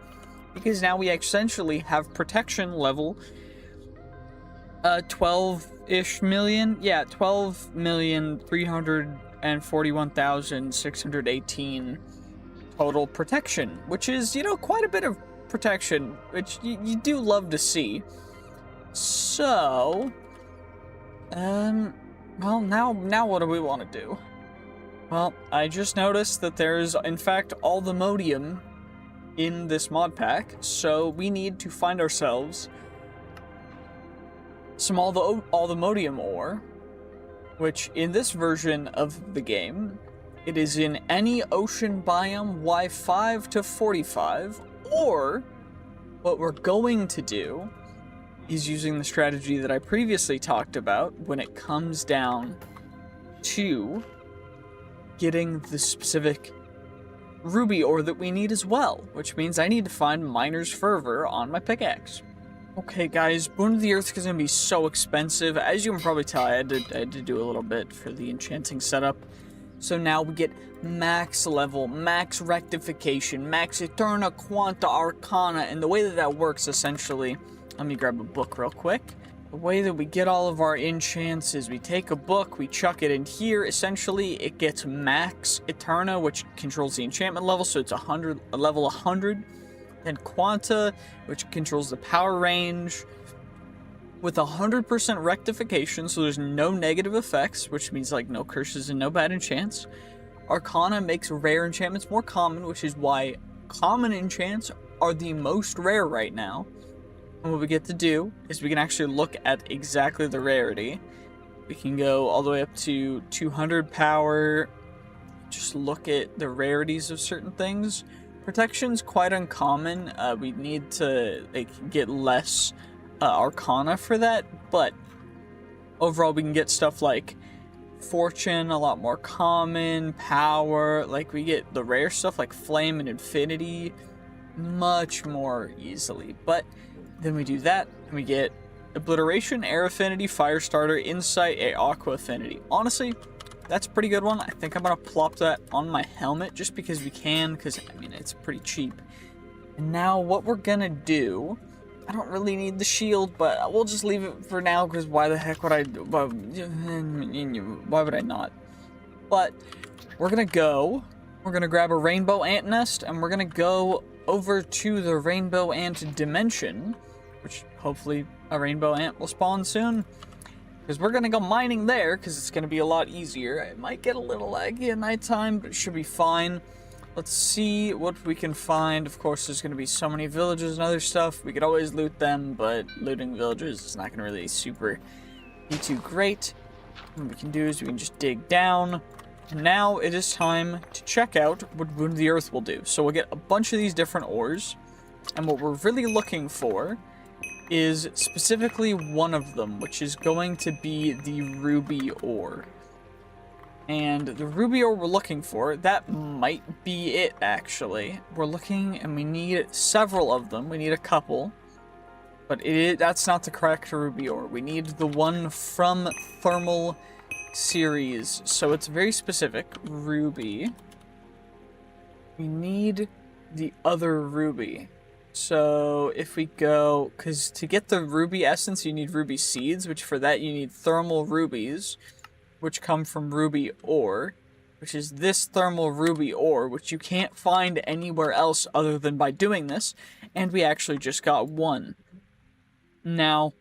because now we essentially have protection level 12-ish million? Yeah, 12,341,618 total protection, which is, you know, quite a bit of protection, which you do love to see. So, well, now what do we want to do? Well, I just noticed that there's, in fact, all the modium in this mod pack, so we need to find ourselves some all the modium ore, which in this version of the game, it is in any ocean biome Y5 to 45, or what we're going to do is using the strategy that I previously talked about when it comes down to getting the specific ruby ore that we need as well, which means I need to find Miner's Fervor on my pickaxe. Okay guys, Boon of the Earth is going to be so expensive. As you can probably tell, I had to do a little bit for the enchanting setup. So now we get max level, max rectification, max Eterna Quanta Arcana, and the way that that works essentially, let me grab a book real quick. The way that we get all of our enchants is we take a book, we chuck it in here. Essentially, it gets max Eterna, which controls the enchantment level, so it's a level 100. Then Quanta, which controls the power range, with 100% rectification, so there's no negative effects, which means like no curses and no bad enchants. Arcana makes rare enchantments more common, which is why common enchants are the most rare right now. And what we get to do is we can actually look at exactly the rarity. We can go all the way up to 200 power, just look at the rarities of certain things. Protection's quite uncommon. We need to get less Arcana for that, but overall we can get stuff like Fortune, a lot more common, Power, like we get the rare stuff like Flame and Infinity much more easily. But then we do that, and we get Obliteration, Air Affinity, Fire Starter, Insight, Aqua Affinity. Honestly, that's a pretty good one. I think I'm going to plop that on my helmet just because we can, because, I mean, it's pretty cheap. And now what we're going to do, I don't really need the shield, but we'll just leave it for now, because why the heck would why would I not? But we're going to grab a Rainbow Ant Nest, and we're going to go over to the Rainbow Ant Dimension, which hopefully a Rainbow Ant will spawn soon. Because we're going to go mining there, because it's going to be a lot easier. It might get a little laggy at nighttime, but it should be fine. Let's see what we can find. Of course, there's going to be so many villages and other stuff. We could always loot them, but looting villages is not going to really be too great. What we can do is we can just dig down. And now it is time to check out what Boon of the Earth will do. So we'll get a bunch of these different ores. And what we're really looking for is specifically one of them, which is going to be the ruby ore. And the ruby ore we're looking for, that might be it, actually. We're looking, and we need several of them. We need a couple. But that's not the correct ruby ore. We need the one from Thermal series. So it's very specific. Ruby. We need the other ruby. So if we go, because to get the ruby essence, you need ruby seeds, which for that you need thermal rubies, which come from ruby ore, which is this thermal ruby ore, which you can't find anywhere else other than by doing this, and we actually just got one. Now,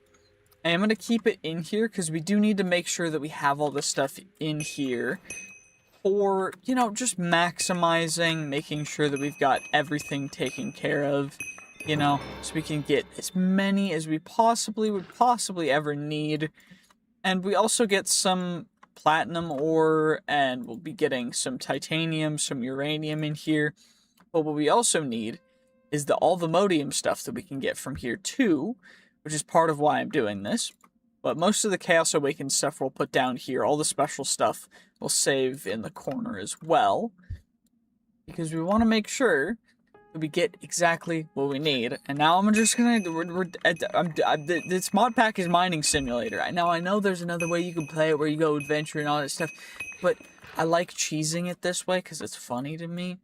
I am going to keep it in here, because we do need to make sure that we have all this stuff in here for, you know, just maximizing, making sure that we've got everything taken care of. You know, so we can get as many as we would possibly ever need. And we also get some platinum ore, and we'll be getting some titanium, some uranium in here. But what we also need is all the modium stuff that we can get from here too, which is part of why I'm doing this. But most of the Chaos Awakened stuff we'll put down here. All the special stuff we'll save in the corner as well, because we want to make sure we get exactly what we need. And now I'm just gonna this Modpack is mining simulator. Now I know there's another way you can play it where you go adventure and all that stuff, but I like cheesing it this way because it's funny to me.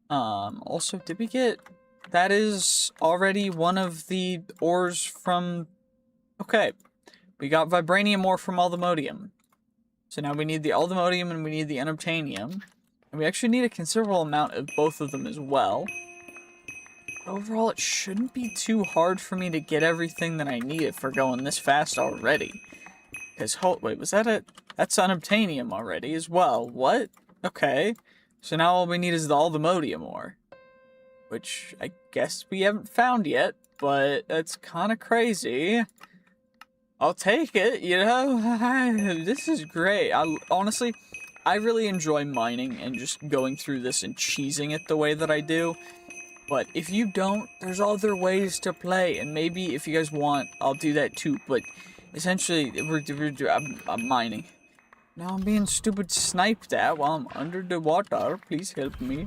Also, did we get, that is already one of the ores from, okay, we got vibranium ore from Althemodium. So now we need the Althemodium and we need the unobtainium, and we actually need a considerable amount of both of them as well. Overall, it shouldn't be too hard for me to get everything that I need if we're going this fast already. Because, wait, was that it? That's unobtainium already as well. What? Okay. So now all we need is all the Althemodium ore. Which I guess we haven't found yet, but that's kind of crazy. I'll take it, you know? This is great. Honestly, I really enjoy mining and just going through this and cheesing it the way that I do. But if you don't, there's other ways to play, and maybe if you guys want, I'll do that too. But essentially, I'm mining. Now I'm being stupid sniped at while I'm under the water. Please help me.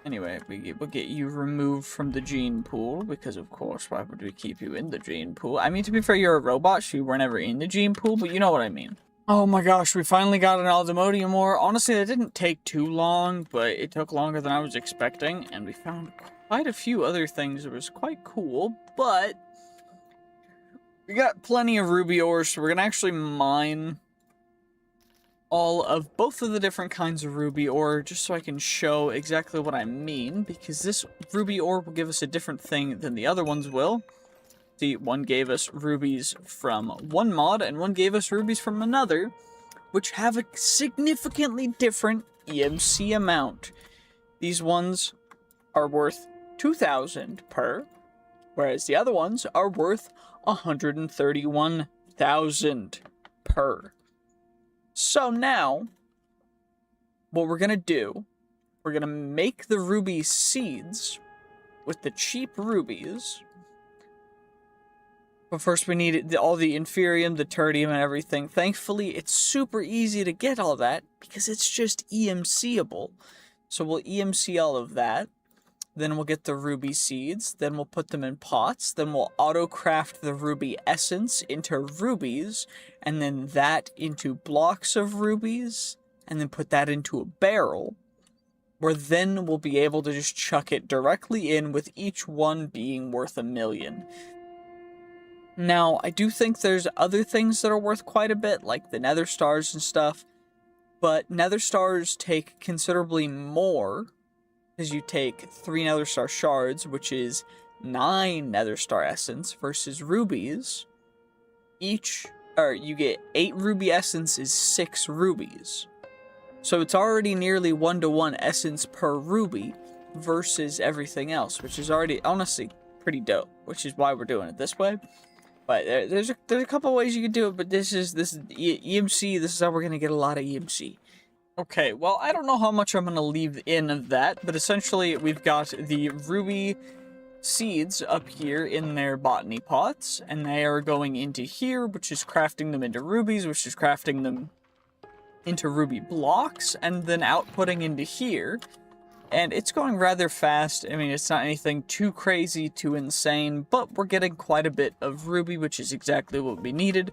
Anyway, we'll get you removed from the gene pool, because of course, why would we keep you in the gene pool? I mean, to be fair, you're a robot, so you were never in the gene pool, but you know what I mean. Oh my gosh, we finally got an Aldemodium ore. Honestly, that didn't take too long, but it took longer than I was expecting, and we found quite a few other things that was quite cool, but we got plenty of ruby ores, so we're gonna actually mine all of both of the different kinds of ruby ore, just so I can show exactly what I mean, because this ruby ore will give us a different thing than the other ones will. See, one gave us rubies from one mod, and one gave us rubies from another, which have a significantly different EMC amount. These ones are worth 2,000 per, whereas the other ones are worth 131,000 per. So now, what we're gonna do, we're gonna make the ruby seeds with the cheap rubies. But first we need all the inferium, the tertium, and everything. Thankfully, it's super easy to get all that, because it's just EMCable. So we'll EMC all of that. Then we'll get the ruby seeds. Then we'll put them in pots. Then we'll auto-craft the ruby essence into rubies. And then that into blocks of rubies. And then put that into a barrel. Where then we'll be able to just chuck it directly in, with each one being worth 1,000,000. Now, I do think there's other things that are worth quite a bit, like the nether stars and stuff, but nether stars take considerably more, because you take 3 nether star shards, which is 9 nether star essence, versus rubies. You get 8 ruby essence is 6 rubies. So it's already nearly 1-to-1 essence per ruby, versus everything else, which is already, honestly, pretty dope, which is why we're doing it this way. But there's a couple ways you can do it, but this is EMC. This is how we're gonna get a lot of EMC. Okay, well, I don't know how much I'm gonna leave in of that, but essentially we've got the ruby seeds up here in their botany pots, and they are going into here, which is crafting them into rubies, which is crafting them into ruby blocks, and then outputting into here. And it's going rather fast. I mean, it's not anything too crazy, too insane, but we're getting quite a bit of ruby, which is exactly what we needed.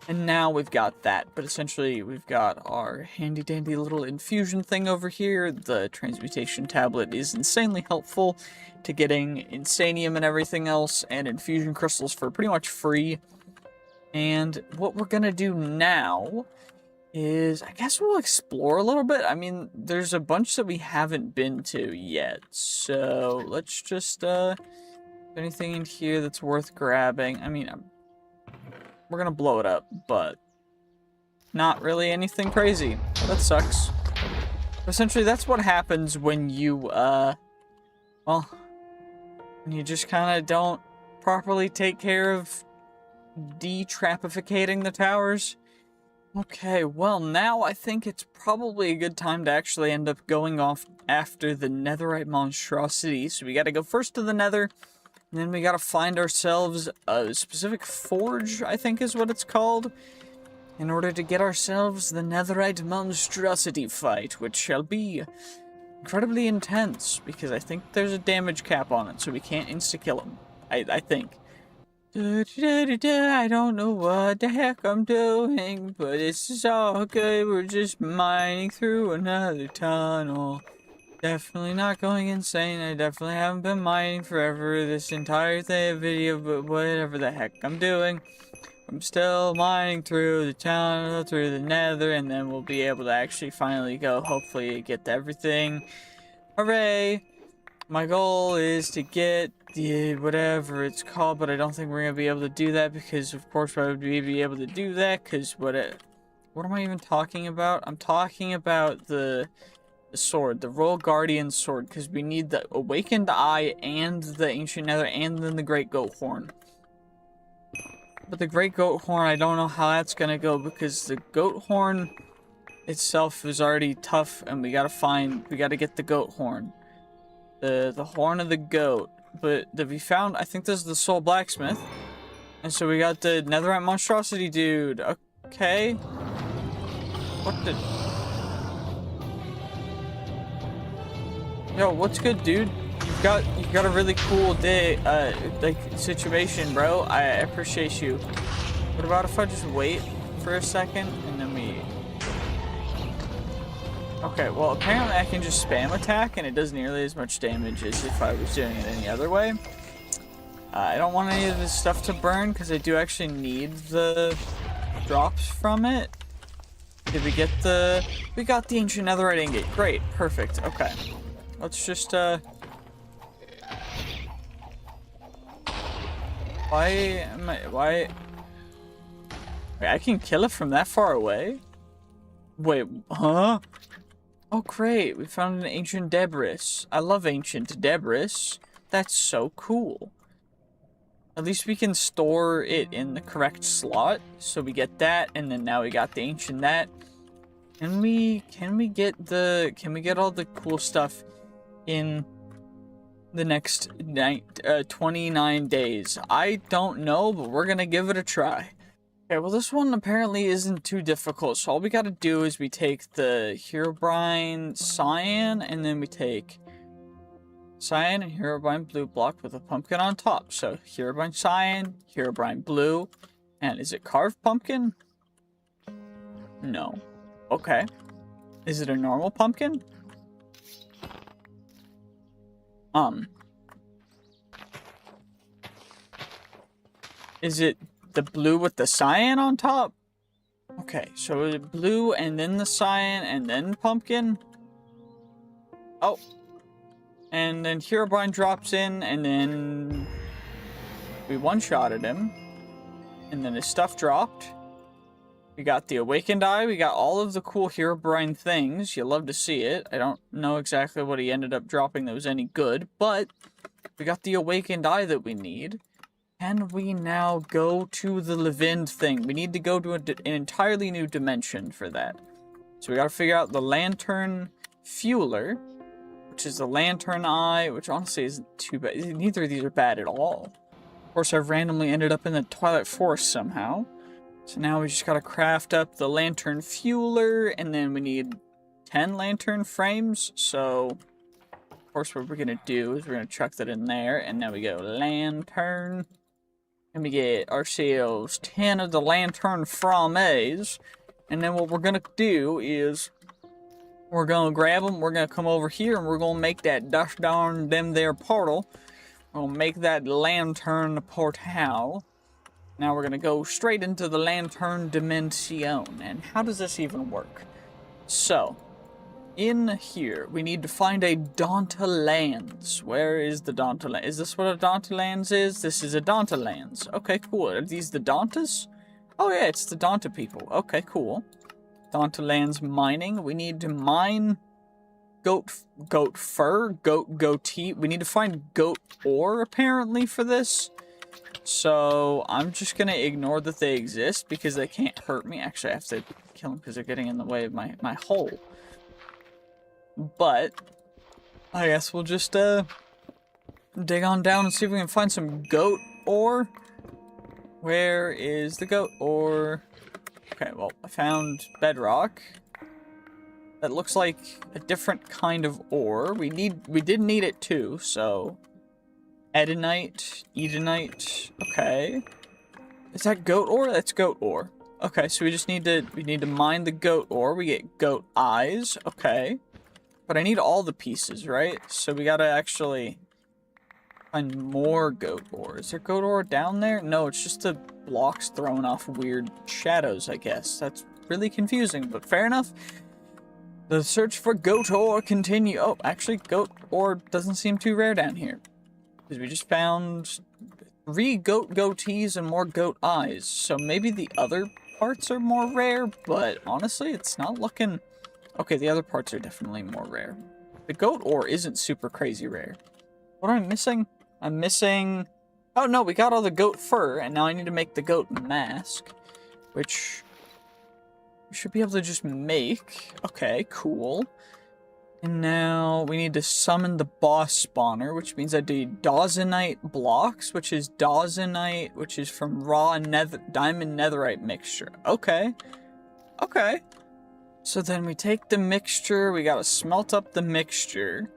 And now we've got that, but essentially we've got our handy-dandy little infusion thing over here. The transmutation tablet is insanely helpful to getting insanium and everything else, and infusion crystals for pretty much free. And what we're gonna do now is, I guess we'll explore a little bit. I mean, there's a bunch that we haven't been to yet, so let's just, anything in here that's worth grabbing? I mean, we're gonna blow it up, but not really anything crazy. That sucks. Essentially, that's what happens when you, when you just kind of don't properly take care of de-trapificating the towers. Okay, well, now I think it's probably a good time to actually end up going off after the netherite monstrosity. So we gotta go first to the nether, and then we gotta find ourselves a specific forge, I think is what it's called, in order to get ourselves the netherite monstrosity fight, which shall be incredibly intense, because I think there's a damage cap on it, so we can't insta-kill him. I think. I don't know what the heck I'm doing, but this is all good. We're just mining through another tunnel. Definitely not going insane. I definitely haven't been mining forever this entire video, but whatever the heck I'm doing, I'm still mining through the tunnel, through the nether, and then we'll be able to actually finally go, hopefully, get to everything. Hooray! My goal is to get the whatever it's called, but I don't think we're going to be able to do that, because of course why would we be able to do that? Because what am I even talking about? I'm talking about the sword, the Royal Guardian sword, because we need the Awakened Eye and the Ancient Nether and then the Great Goat Horn. But the Great Goat Horn, I don't know how that's going to go, because the Goat Horn itself is already tough, and we got to get the Goat Horn. The horn of the goat. But that we found, I think this is the soul blacksmith. And so we got the netherite monstrosity dude. Okay. What the... Yo, what's good, dude? You've got a really cool day, like, situation, bro. I appreciate you. What about if I just wait for a second and then we... Okay, well, apparently I can just spam attack and it does nearly as much damage as if I was doing it any other way. I don't want any of this stuff to burn because I do actually need the drops from it. Did we get the... We got the ancient netherite ingot. Great, perfect, okay. Let's just, Why am I... Why... Wait, I can kill it from that far away? Wait, huh? Oh, great. We found an ancient debris. I love ancient debris. That's so cool. At least we can store it in the correct slot. So we get that, and then now we got the ancient that. Can we get all the cool stuff in the next 29 days? I don't know, but we're gonna give it a try. Okay, well this one apparently isn't too difficult, so all we gotta do is we take the Herobrine Cyan, and then we take Cyan and Herobrine Blue block with a pumpkin on top. So Herobrine Cyan, Herobrine Blue, and is it carved pumpkin? No. Okay. Is it a normal pumpkin? Is it the blue with the cyan on top? Okay, so is it blue and then the cyan and then pumpkin? Oh. And then Herobrine drops in and then we one-shotted him. And then his stuff dropped. We got the Awakened Eye. We got all of the cool Herobrine things. You'll love to see it. I don't know exactly what he ended up dropping that was any good, but we got the Awakened Eye that we need. Can we now go to the Levind thing? We need to go to an entirely new dimension for that. So we gotta figure out the Lantern Fueler, which is the Lantern Eye, which honestly isn't too bad. Neither of these are bad at all. Of course, I've randomly ended up in the Twilight Forest somehow. So now we just gotta craft up the Lantern Fueler, and then we need 10 lantern frames. So, of course, what we're gonna do is we're gonna chuck that in there, and now we go Lantern. And we get ourselves 10 of the Lantern Frames. And then what we're gonna do is we're gonna grab them, we're gonna come over here, and we're gonna make that gosh darn them there portal. We're gonna make that Lantern Portal. Now we're gonna go straight into the Lantern Dimension. And how does this even work? So, in here, we need to find a Dauntalands. Where is the Dauntalands? Is this what a Dauntalands is? This is a Dauntalands. Okay, cool. Are these the Dauntas? Oh yeah, it's the Daunta people. Okay, cool. Dauntalands mining. We need to mine goat fur, goatee. We need to find goat ore, apparently, for this. So, I'm just gonna ignore that they exist because they can't hurt me. Actually, I have to kill them because they're getting in the way of my hole. But, I guess we'll just, dig on down and see if we can find some goat ore. Where is the goat ore? Okay, well, I found bedrock. That looks like a different kind of ore. We did need it too, so... Edenite, okay. Is that goat ore? That's goat ore. Okay, so we need to mine the goat ore. We get goat eyes, okay. But I need all the pieces, right? So we gotta actually find more goat ore. Is there goat ore down there? No, it's just the blocks throwing off weird shadows, I guess. That's really confusing, but fair enough. The search for goat ore continue. Oh, actually, goat ore doesn't seem too rare down here. Because we just found 3 goat goatees and more goat eyes. So maybe the other parts are more rare, but honestly, it's not looking... Okay, the other parts are definitely more rare. The goat ore isn't super crazy rare. What am I missing? I'm missing... Oh no, we got all the goat fur, and now I need to make the goat mask. Which... we should be able to just make. Okay, cool. And now we need to summon the boss spawner, which means I do Dawsonite blocks, which is Dawsonite, which is from raw diamond netherite mixture. Okay. Okay. So then we take the mixture, we gotta smelt up the mixture,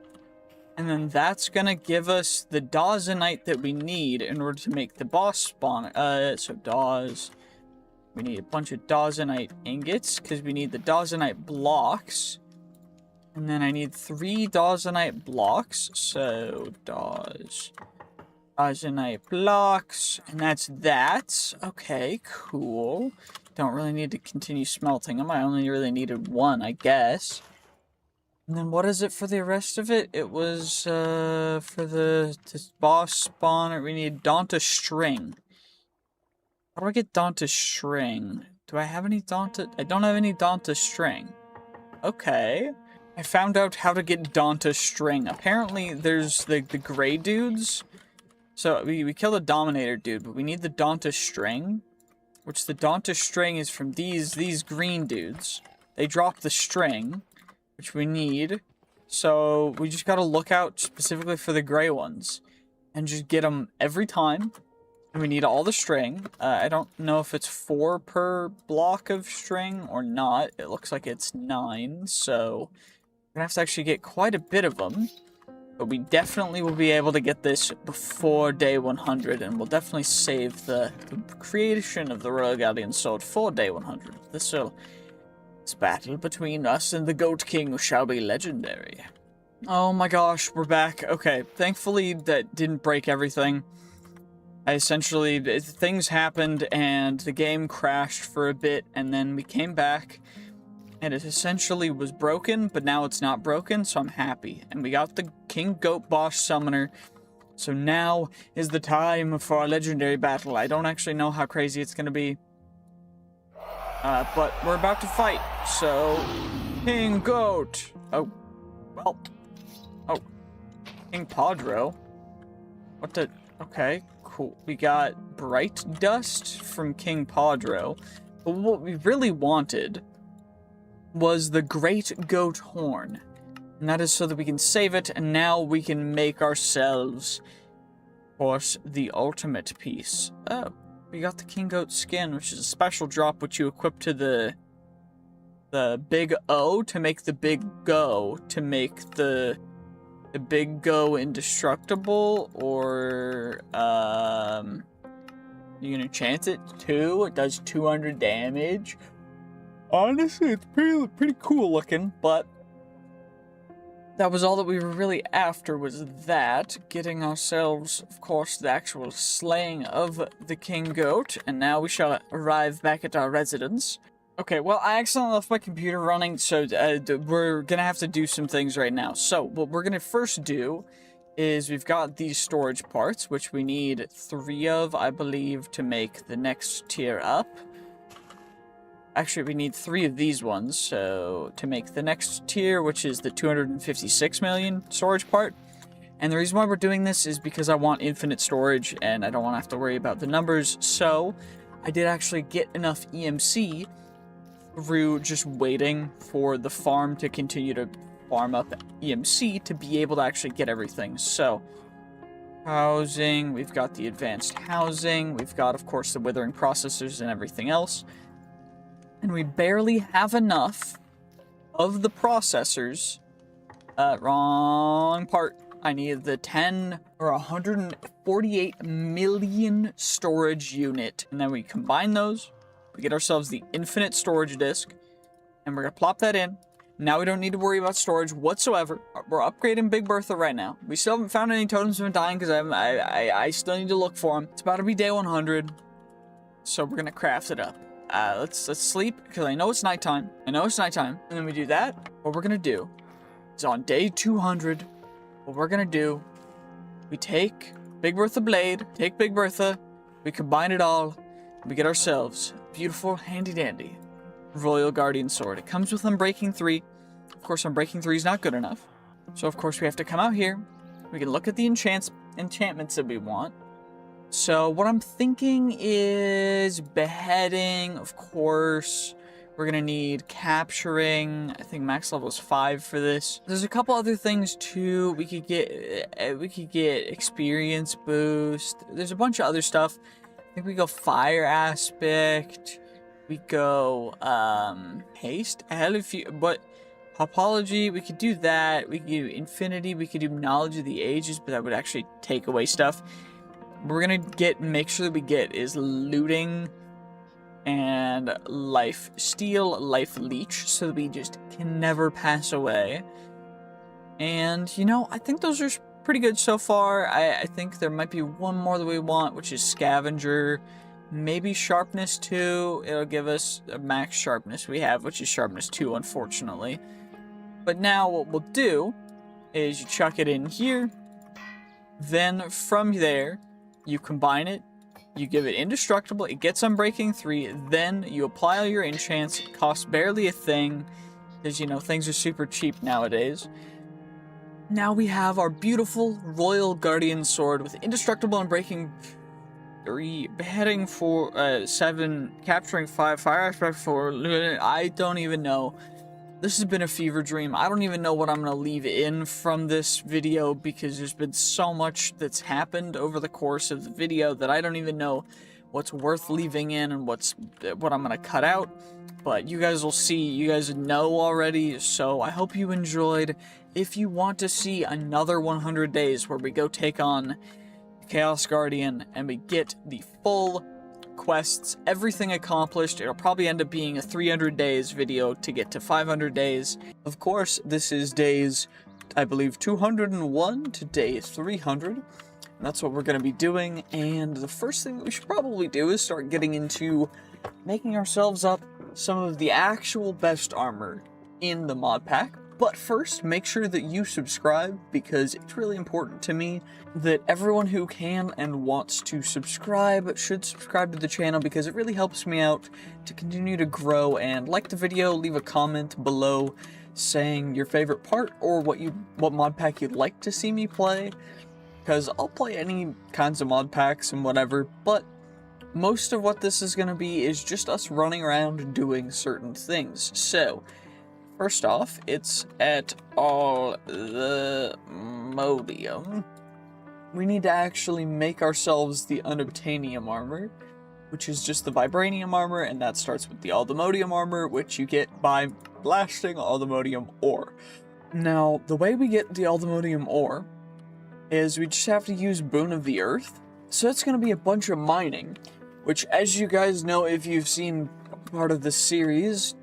and then that's gonna give us the Dawsonite that we need in order to make the boss spawner. So Daws. We need a bunch of Dawsonite ingots, because we need the Dawsonite blocks. And then I need 3 Dawsonite blocks, so Dawsonite blocks, and that's that. Okay, cool. Don't really need to continue smelting them, I only really needed 1, I guess. And then what is it for the rest of it? It was, for this boss spawner, we need Donta string. How do I get Donta string? Do I have any Donta? I don't have any Donta string. Okay. I found out how to get Donta string. Apparently, there's the gray dudes. So, we killed a Dominator dude, but we need the Donta string. Which the Donta string is from these green dudes. They drop the string, which we need. So, we just gotta look out specifically for the gray ones. And just get them every time. And we need all the string. I don't know if it's 4 per block of string or not. It looks like it's 9, so we're gonna have to actually get quite a bit of them. But we definitely will be able to get this before day 100, and we'll definitely save the creation of the Royal Guardian Sword for day 100. This battle between us and the Goat King shall be legendary. Oh my gosh, we're back. Okay, thankfully that didn't break everything. Things happened and the game crashed for a bit, and then we came back and it essentially was broken, but now it's not broken, so I'm happy. And we got the King Goat Boss Summoner, so now is the time for our legendary battle. I don't actually know how crazy it's gonna be, but we're about to fight, so King Goat! Oh, well, oh, King Padro? What the, okay. Cool. We got Bright Dust from King Padro, but what we really wanted was the Great Goat Horn, and that is so that we can save it, and now we can make ourselves, of course, the ultimate piece. Oh, we got the King Goat skin, which is a special drop which you equip to the Big O to make the Big Go, to make the Big Go indestructible, or, you can enchant it too. It does 200 damage. Honestly, it's pretty cool looking, but that was all that we were really after, was that. Getting ourselves, of course, the actual slaying of the King Goat, and now we shall arrive back at our residence. Okay, well, I accidentally left my computer running, so we're gonna have to do some things right now. So, what we're gonna first do is we've got these storage parts, which we need 3 of, I believe, to make the next tier up. Actually, we need 3 of these ones, so to make the next tier, which is the 256 million storage part. And the reason why we're doing this is because I want infinite storage, and I don't want to have to worry about the numbers. So, I did actually get enough EMC through just waiting for the farm to continue to farm up EMC to be able to actually get everything. So, housing, we've got the advanced housing, we've got, of course, the withering processors and everything else. And we barely have enough of the processors. Wrong part. I need the 10 or 148 million storage unit. And then we combine those. We get ourselves the infinite storage disk, and we're gonna plop that in. Now we don't need to worry about storage whatsoever. We're upgrading Big Bertha right now. We still haven't found any totems of undying because I still need to look for them. It's about to be day 100, so we're gonna craft it up. Let's sleep because I know it's nighttime. And then we do that. What we're gonna do is on day 200. What we're gonna do, we take Big Bertha blade, take Big Bertha, we combine it all, and we get ourselves beautiful, handy-dandy Royal Guardian Sword. It comes with Unbreaking 3. Of course, Unbreaking 3 is not good enough. So, of course, we have to come out here. We can look at the enchantments that we want. So, what I'm thinking is beheading, of course. We're gonna need capturing. I think max level is 5 for this. There's a couple other things too. We could get experience boost. There's a bunch of other stuff. I think we go fire aspect. We go haste. Hell, if you but topology. We could do that. We could do infinity. We could do knowledge of the ages, but that would actually take away stuff. We're gonna make sure that we get is looting and life steal, life leech, so that we just can never pass away. And you know, I think those are pretty good so far. I think there might be one more that we want, which is scavenger, maybe sharpness 2. It'll give us a max sharpness we have, which is sharpness 2, unfortunately. But now what we'll do is you chuck it in here, then from there you combine it. You give it indestructible, it gets Unbreaking 3, then you apply all your enchants, it costs barely a thing, because, you know, things are super cheap nowadays. Now we have our beautiful Royal Guardian Sword with indestructible Unbreaking 3, beheading for 7, capturing 5, fire aspect 4, I don't even know. This has been a fever dream. I don't even know what I'm going to leave in from this video because there's been so much that's happened over the course of the video that I don't even know what's worth leaving in and what I'm going to cut out. But you guys will see. You guys know already, so I hope you enjoyed. If you want to see another 100 days where we go take on Chaos Guardian and we get the full quests, everything accomplished, it'll probably end up being a 300 days video to get to 500 days. Of course, this is days, I believe, 201 to day 300. And that's what we're going to be doing. And the first thing that we should probably do is start getting into making ourselves up some of the actual best armor in the mod pack. But first, make sure that you subscribe, because it's really important to me that everyone who can and wants to subscribe should subscribe to the channel, because it really helps me out to continue to grow. And like the video, leave a comment below saying your favorite part or what mod pack you'd like to see me play, because I'll play any kinds of mod packs and whatever, but most of what this is going to be is just us running around doing certain things. So first off, it's at all the modium. We need to actually make ourselves the unobtainium armor, which is just the vibranium armor, and that starts with the aldemodium armor, which you get by blasting aldemodium ore. Now, the way we get the aldemodium ore is we just have to use Boon of the Earth. So it's going to be a bunch of mining, which, as you guys know, if you've seen part of the series,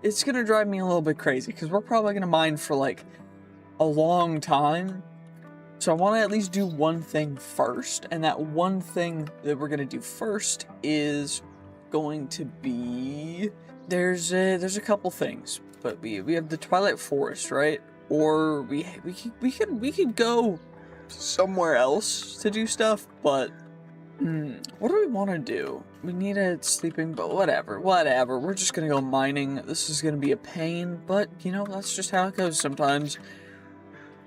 it's going to drive me a little bit crazy, because we're probably going to mine for like a long time. So I want to at least do one thing first, and that one thing that we're going to do first is going to be, there's a couple things, but we have the Twilight Forest, right? Or we could go somewhere else to do stuff, but what do we want to do? We need a sleeping, but whatever, we're just gonna go mining. This is gonna be a pain, but you know, that's just how it goes sometimes.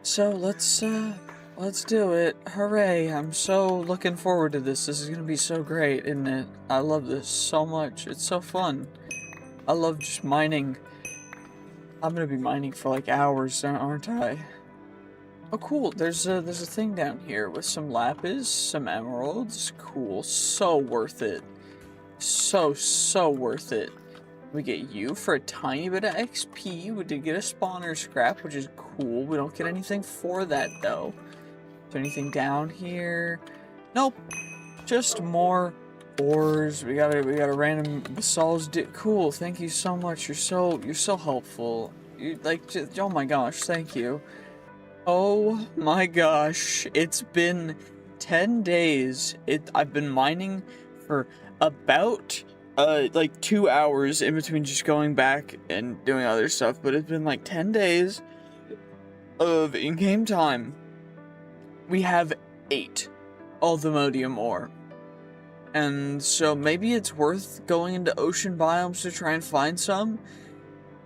So let's do it. Hooray, I'm so looking forward to this. This is gonna be so great, isn't it? I love this so much. It's so fun. I love just mining. I'm gonna be mining for like hours, aren't I? Oh cool, there's a thing down here with some lapis, some emeralds. Cool, so worth it. So worth it. We get you for a tiny bit of XP. We did get a spawner scrap, which is cool. We don't get anything for that though. Is there anything down here? Nope. Just more ores. We got a random basalts. Cool. Thank you so much. You're so helpful. You oh my gosh. Thank you. Oh my gosh. It's been 10 days. I've been mining for about like 2 hours in between just going back and doing other stuff, but it's been like 10 days of in-game time. We have 8 aldemodium ore. And so maybe it's worth going into ocean biomes to try and find some,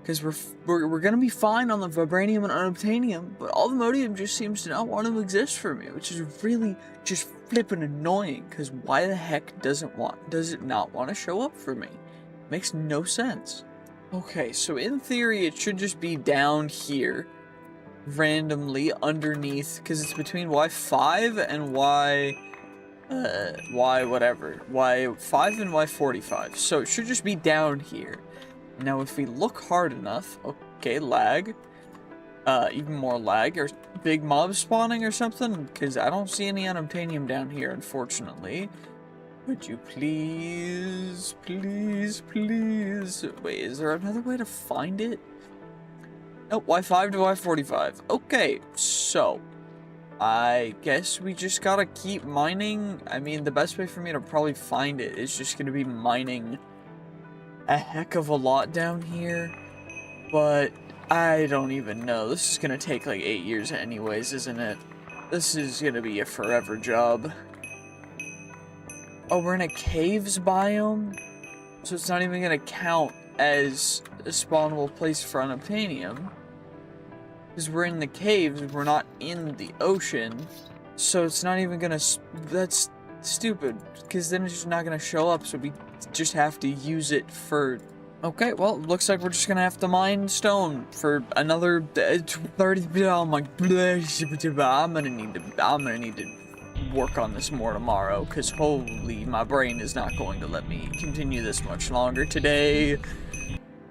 because we're gonna be fine on the vibranium and unobtainium, but aldemodium just seems to not want to exist for me, which is really just flippin' annoying, because why the heck does it not want to show up for me? Makes no sense. Okay, so in theory, it should just be down here, randomly underneath, because it's between Y5 and Y whatever, Y5 and Y45. So it should just be down here. Now, if we look hard enough, okay, lag, even more lag, or big mob spawning or something, because I don't see any unobtainium down here, unfortunately. Would you please, please, please? Wait, is there another way to find it? Nope, Y5 to Y45. Okay, so I guess we just gotta keep mining. I mean, the best way for me to probably find it is just gonna be mining a heck of a lot down here, but I don't even know. This is gonna take like 8 years anyways, isn't it? This is gonna be a forever job. Oh, we're in a caves biome? So it's not even gonna count as a spawnable place for unobtainium. Because we're in the caves, we're not in the ocean. So it's not even gonna... That's stupid. Because then it's just not gonna show up, so we just have to use it for... Okay, well, looks like we're just gonna have to mine stone for another 30... Oh my... I'm gonna need to work on this more tomorrow, because holy, my brain is not going to let me continue this much longer today.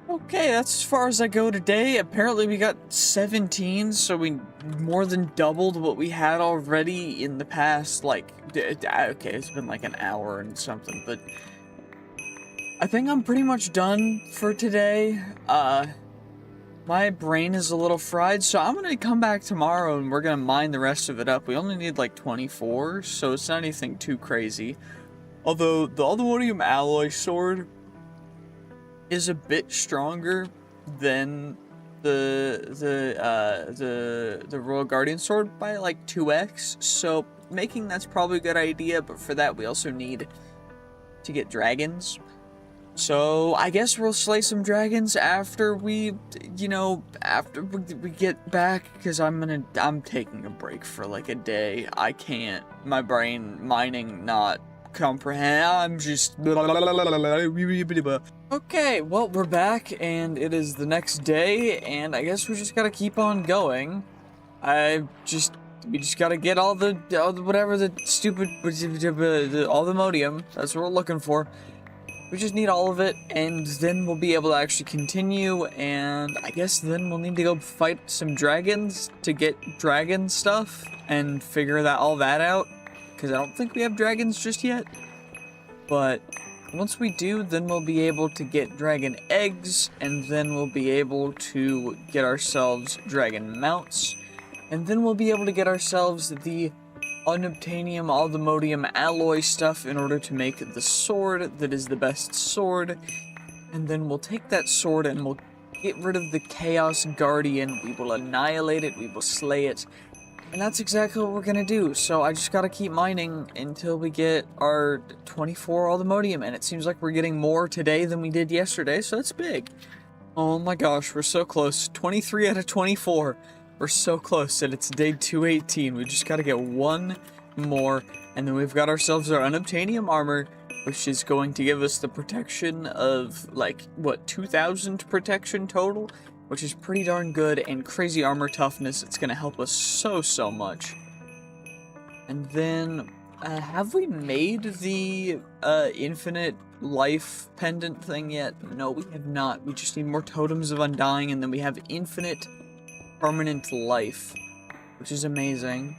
Okay, that's as far as I go today. Apparently we got 17, so we more than doubled what we had already in the past, like, okay, it's been like an hour and something, but I think I'm pretty much done for today. My brain is a little fried, so I'm gonna come back tomorrow and we're gonna mine the rest of it up. We only need like 24, so it's not anything too crazy. Although the Aluminium Alloy Sword is a bit stronger than the Royal Guardian Sword by like 2x, so making that's probably a good idea, but for that we also need to get dragons. So, I guess we'll slay some dragons after we, you know, after we get back, because I'm taking a break for like a day. I can't, my brain mining not comprehend, I'm just... Okay, well, we're back, and it is the next day, and I guess we just gotta keep on going. We just gotta get all the whatever the stupid, all the modium, that's what we're looking for. We just need all of it, and then we'll be able to actually continue, and I guess then we'll need to go fight some dragons to get dragon stuff, and figure all that out, because I don't think we have dragons just yet. But once we do, then we'll be able to get dragon eggs, and then we'll be able to get ourselves dragon mounts, and then we'll be able to get ourselves the unobtainium aldemodium alloy stuff in order to make the sword that is the best sword, and then we'll take that sword and we'll get rid of the Chaos Guardian, we will annihilate it, we will slay it, and that's exactly what we're gonna do. So I just gotta keep mining until we get our 24 aldemodium, and it seems like we're getting more today than we did yesterday, so that's big. Oh my gosh, we're so close. 23 out of 24. We're so close, and it's day 218. We just gotta get one more, and then we've got ourselves our unobtainium armor, which is going to give us the protection of, like, what, 2,000 protection total? Which is pretty darn good, and crazy armor toughness. It's gonna help us so much. And then, have we made the, infinite life pendant thing yet? No, we have not. We just need more totems of undying, and then we have infinite permanent life, which is amazing.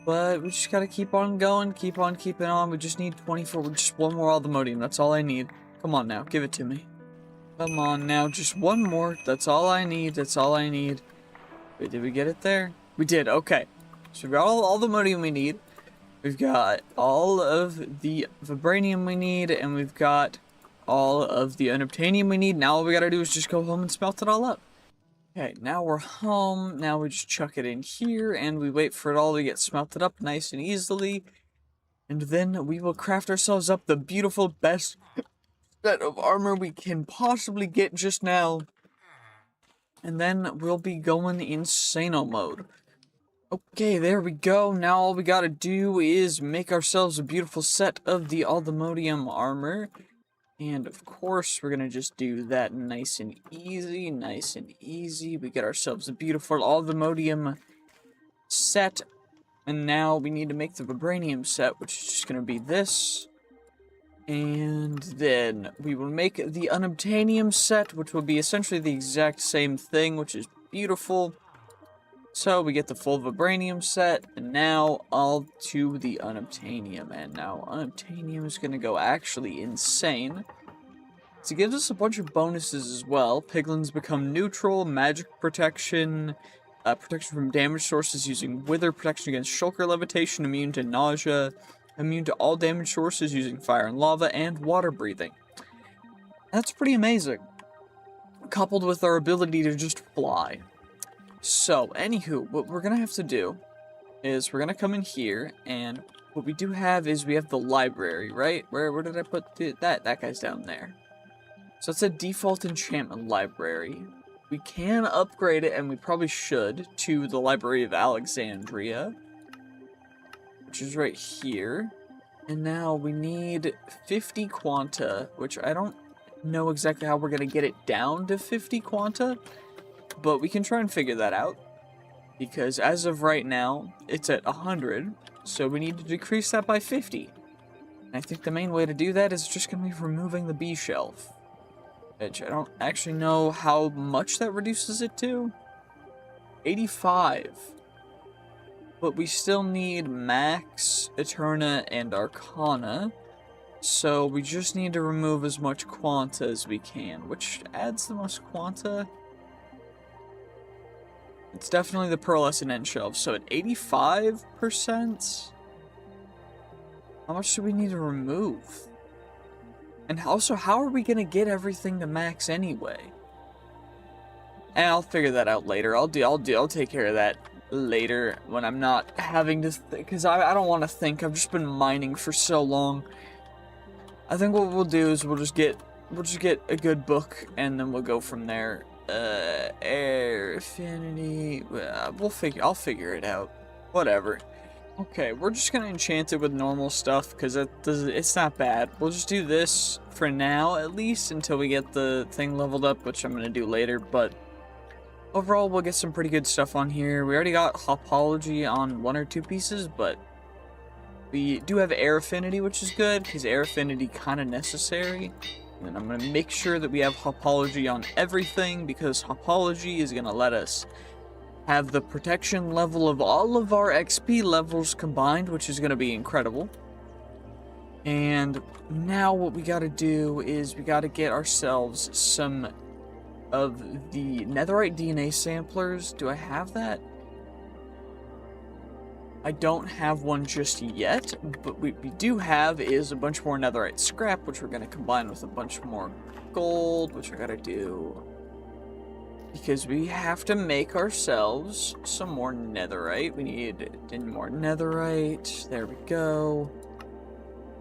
But we just gotta keep on going, keep on keeping on. We just need 24, just one more aldemodium, that's all I need. Come on now, give it to me. Come on now, just one more, that's all I need, that's all I need. Wait, did we get it there? We did, okay. So we've got all the aldemodium we need. We've got all of the vibranium we need, and we've got all of the unobtainium we need. Now all we gotta do is just go home and smelt it all up. Okay, now we're home, now we just chuck it in here, and we wait for it all to get smelted up nice and easily, and then we will craft ourselves up the beautiful best set of armor we can possibly get just now, and then we'll be going insano mode. Okay, there we go, now all we gotta do is make ourselves a beautiful set of the aldemodium armor, And of course, we're gonna just do that nice and easy, nice and easy. We get ourselves a beautiful all-vimodium set. And now we need to make the vibranium set, which is just gonna be this. And then we will make the unobtainium set, which will be essentially the exact same thing, which is beautiful. So we get the full vibranium set, and now all to the unobtainium. And now unobtainium is going to go actually insane. So it gives us a bunch of bonuses as well. Piglins become neutral, magic protection, protection from damage sources using wither, protection against shulker levitation, immune to nausea, immune to all damage sources using fire and lava, and water breathing. That's pretty amazing. Coupled with our ability to just fly. So, anywho, what we're gonna have to do is we're gonna come in here, and what we do have is we have the library, right? Where did I put that? That guy's down there. So it's a default enchantment library. We can upgrade it, and we probably should, to the Library of Alexandria, which is right here. And now we need 50 quanta, which I don't know exactly how we're gonna get it down to 50 quanta. But we can try and figure that out, because as of right now, it's at 100, so we need to decrease that by 50. And I think the main way to do that is just going to be removing the B shelf, which I don't actually know how much that reduces it to. 85. But we still need Max, Eterna, and Arcana, so we just need to remove as much quanta as we can, which adds the most quanta. It's definitely the pearlescent end shelf, so at 85%, how much do we need to remove? And also, how are we going to get everything to max anyway? And I'll figure that out later. I'll take care of that later when I'm not having to, because I don't want to think. I've just been mining for so long. I think what we'll do is we'll just get a good book, and then we'll go from there. Air affinity. I'll figure it out. Whatever. Okay, we're just gonna enchant it with normal stuff because it's not bad. We'll just do this for now, at least until we get the thing leveled up, which I'm gonna do later. But overall, we'll get some pretty good stuff on here. We already got Hopology on 1 or 2 pieces, but we do have air affinity, which is good because air affinity kind of necessary. And I'm going to make sure that we have Hopology on everything, because Hopology is going to let us have the protection level of all of our XP levels combined, which is going to be incredible. And now what we got to do is we got to get ourselves some of the netherite DNA samplers. Do I have that? I don't have one just yet, but what we do have is a bunch more netherite scrap, which we're going to combine with a bunch more gold, which I got to do because we have to make ourselves some more netherite. We need more netherite. There we go.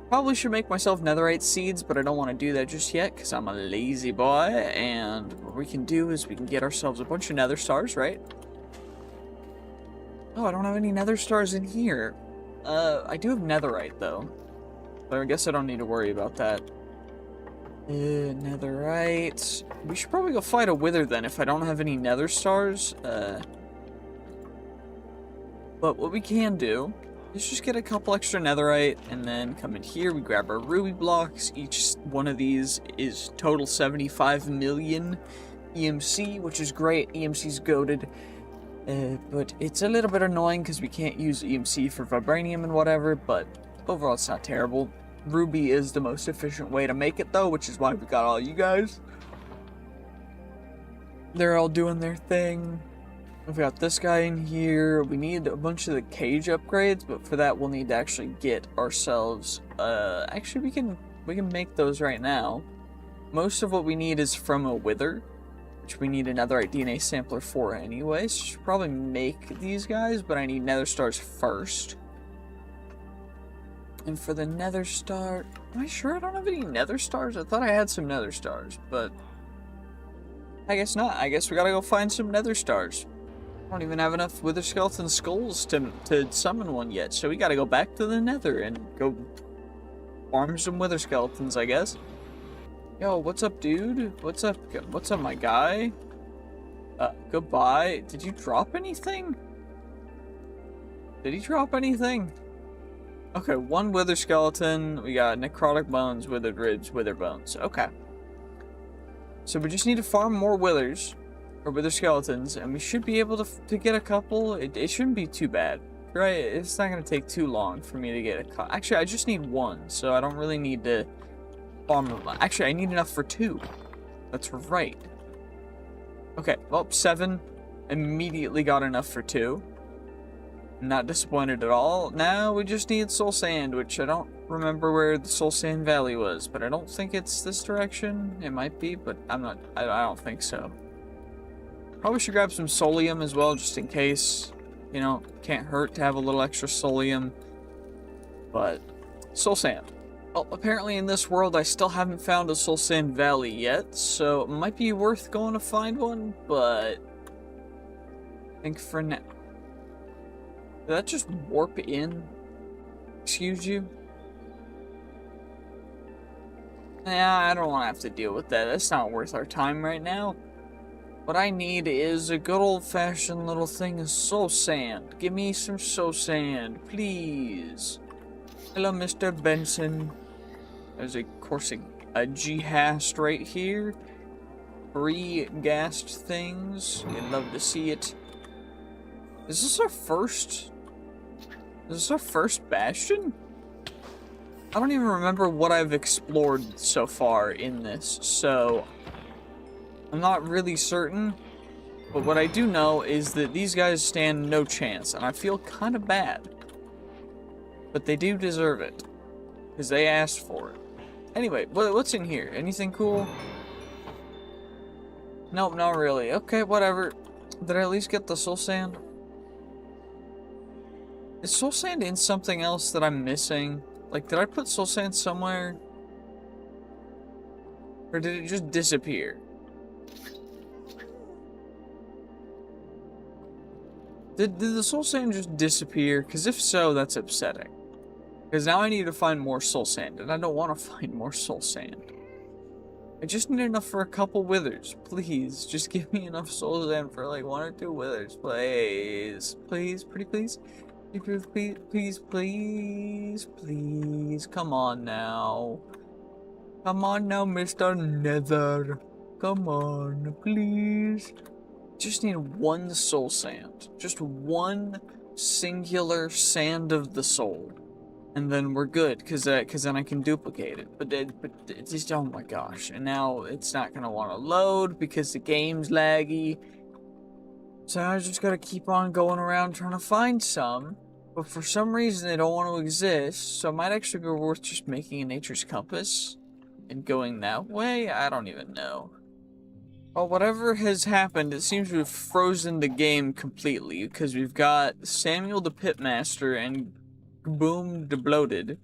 Probably should make myself netherite seeds, but I don't want to do that just yet because I'm a lazy boy. And what we can do is we can get ourselves a bunch of nether stars, right? Oh, I don't have any nether stars in here. I do have netherite, though. But I guess I don't need to worry about that. Netherite. We should probably go fight a wither, then, if I don't have any nether stars. But what we can do is just get a couple extra netherite, and then come in here, we grab our ruby blocks. Each one of these is total 75 million EMC, which is great. EMC's goated. But it's a little bit annoying because we can't use EMC for vibranium and whatever, but overall it's not terrible. Ruby is the most efficient way to make it though, which is why we got all you guys. They're all doing their thing. We've got this guy in here. We need a bunch of the cage upgrades, but for that we'll need to actually get ourselves, actually we can make those right now. Most of what we need is from a wither, which we need a netherite DNA sampler for anyway, so I should probably make these guys, but I need nether stars first. And for the nether star, am I sure I don't have any nether stars? I thought I had some nether stars, but I guess not. I guess we gotta go find some nether stars. I don't even have enough wither skeleton skulls to summon one yet, so we gotta go back to the nether and go farm some wither skeletons, I guess. Yo, what's up, dude? What's up? What's up, my guy? Goodbye. Did you drop anything? Did he drop anything? Okay, one wither skeleton. We got necrotic bones, withered ribs, wither bones. Okay. So we just need to farm more withers, or wither skeletons, and we should be able to get a couple. It shouldn't be too bad, right? It's not going to take too long for me to get a Actually, I just need one, so I don't really need to farm them. Actually, I need enough for 2. That's right. Okay, well, 7. Immediately got enough for 2. Not disappointed at all. Now we just need soul sand, which I don't remember where the soul sand valley was, but I don't think it's this direction. It might be, but I don't think so. Probably should grab some solium as well, just in case. You know, can't hurt to have a little extra solium. But soul sand. Well, apparently in this world I still haven't found a soul sand valley yet, so it might be worth going to find one, but I think for now. Did that just warp in? Excuse you? Yeah, I don't want to have to deal with that. That's not worth our time right now. What I need is a good old-fashioned little thing of soul sand. Give me some soul sand, please. Hello, Mr. Benson. There's of course a G-hast right here. 3 gassed things. You'd love to see it. Is this our first? Is this our first bastion? I don't even remember what I've explored so far in this, so I'm not really certain. But what I do know is that these guys stand no chance, and I feel kind of bad. But they do deserve it, because they asked for it. Anyway, what's in here? Anything cool? Nope, not really. Okay, whatever. Did I at least get the soul sand? Is soul sand in something else that I'm missing? Like, did I put soul sand somewhere? Or did it just disappear? Did the soul sand just disappear? Because if so, that's upsetting. Because now I need to find more soul sand, and I don't want to find more soul sand. I just need enough for a couple withers. Please, just give me enough soul sand for like 1 or 2 withers. Please. Please, pretty please. Please, please, please, please. Come on now. Come on now, Mr. Nether. Come on, please. Just need 1 soul sand. Just 1 singular sand of the soul. And then we're good, because then I can duplicate it. But it's just, oh my gosh. And now it's not going to want to load because the game's laggy. So I just gotta keep on going around trying to find some. But for some reason they don't want to exist. So it might actually be worth just making a nature's compass. And going that way? I don't even know. Well, whatever has happened, it seems to have frozen the game completely. Because we've got Samuel the Pitmaster and Boom the Bloated.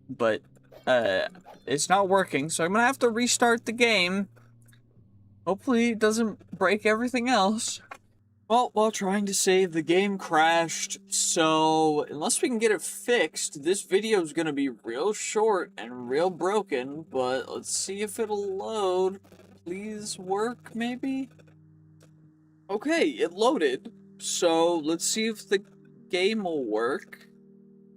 But, it's not working. So I'm gonna have to restart the game. Hopefully it doesn't break everything else. Well, while trying to save, the game crashed, so unless we can get it fixed, this video is going to be real short and real broken, but let's see if it'll load. Please work, maybe? Okay, it loaded, so let's see if the game will work.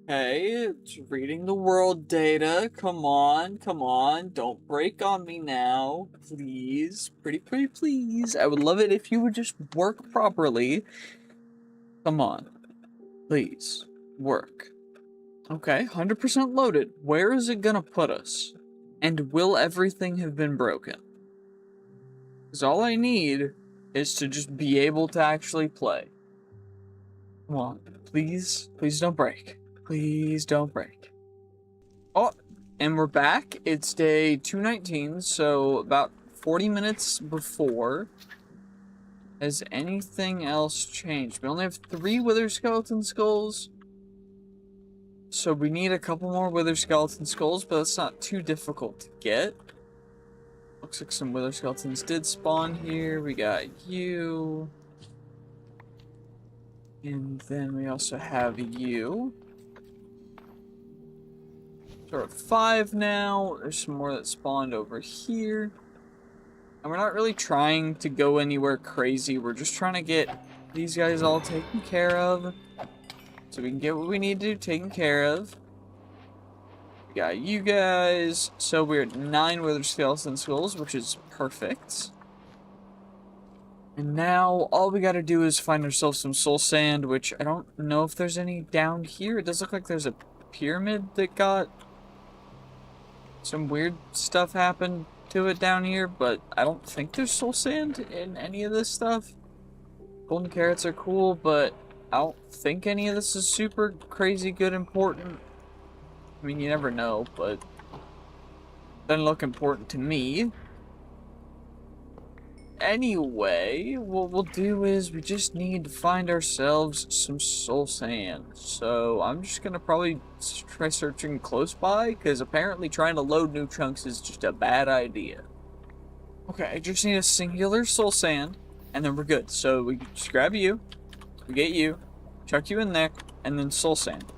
Okay, it's reading the world data. Come on, come on. Don't break on me now. Please. Pretty please. I would love it if you would just work properly. Come on. Please. Work. Okay, 100% loaded. Where is it gonna put us? And will everything have been broken? Because all I need is to just be able to actually play. Come on. Please. Please don't break. Please don't break. Oh, and we're back. It's day 219, so about 40 minutes before. Has anything else changed? We only have 3 wither skeleton skulls. So we need a couple more wither skeleton skulls, but it's not too difficult to get. Looks like some wither skeletons did spawn here. We got you. And then we also have you. We're at 5 now. There's some more that spawned over here. And we're not really trying to go anywhere crazy. We're just trying to get these guys all taken care of. So we can get what we need to do taken care of. We got you guys. So we're at 9 wither skeleton skulls, which is perfect. And now all we gotta do is find ourselves some soul sand, which I don't know if there's any down here. It does look like there's a pyramid that got some weird stuff happened to it down here, but I don't think there's soul sand in any of this stuff. Golden carrots are cool, but I don't think any of this is super crazy good important. I mean, you never know, but doesn't look important to me. Anyway, what we'll do is we just need to find ourselves some soul sand. So I'm just gonna probably try searching close by, because apparently trying to load new chunks is just a bad idea. Okay, I just need a singular soul sand, and then we're good. So we just grab you, we get you, chuck you in there, and then soul sand.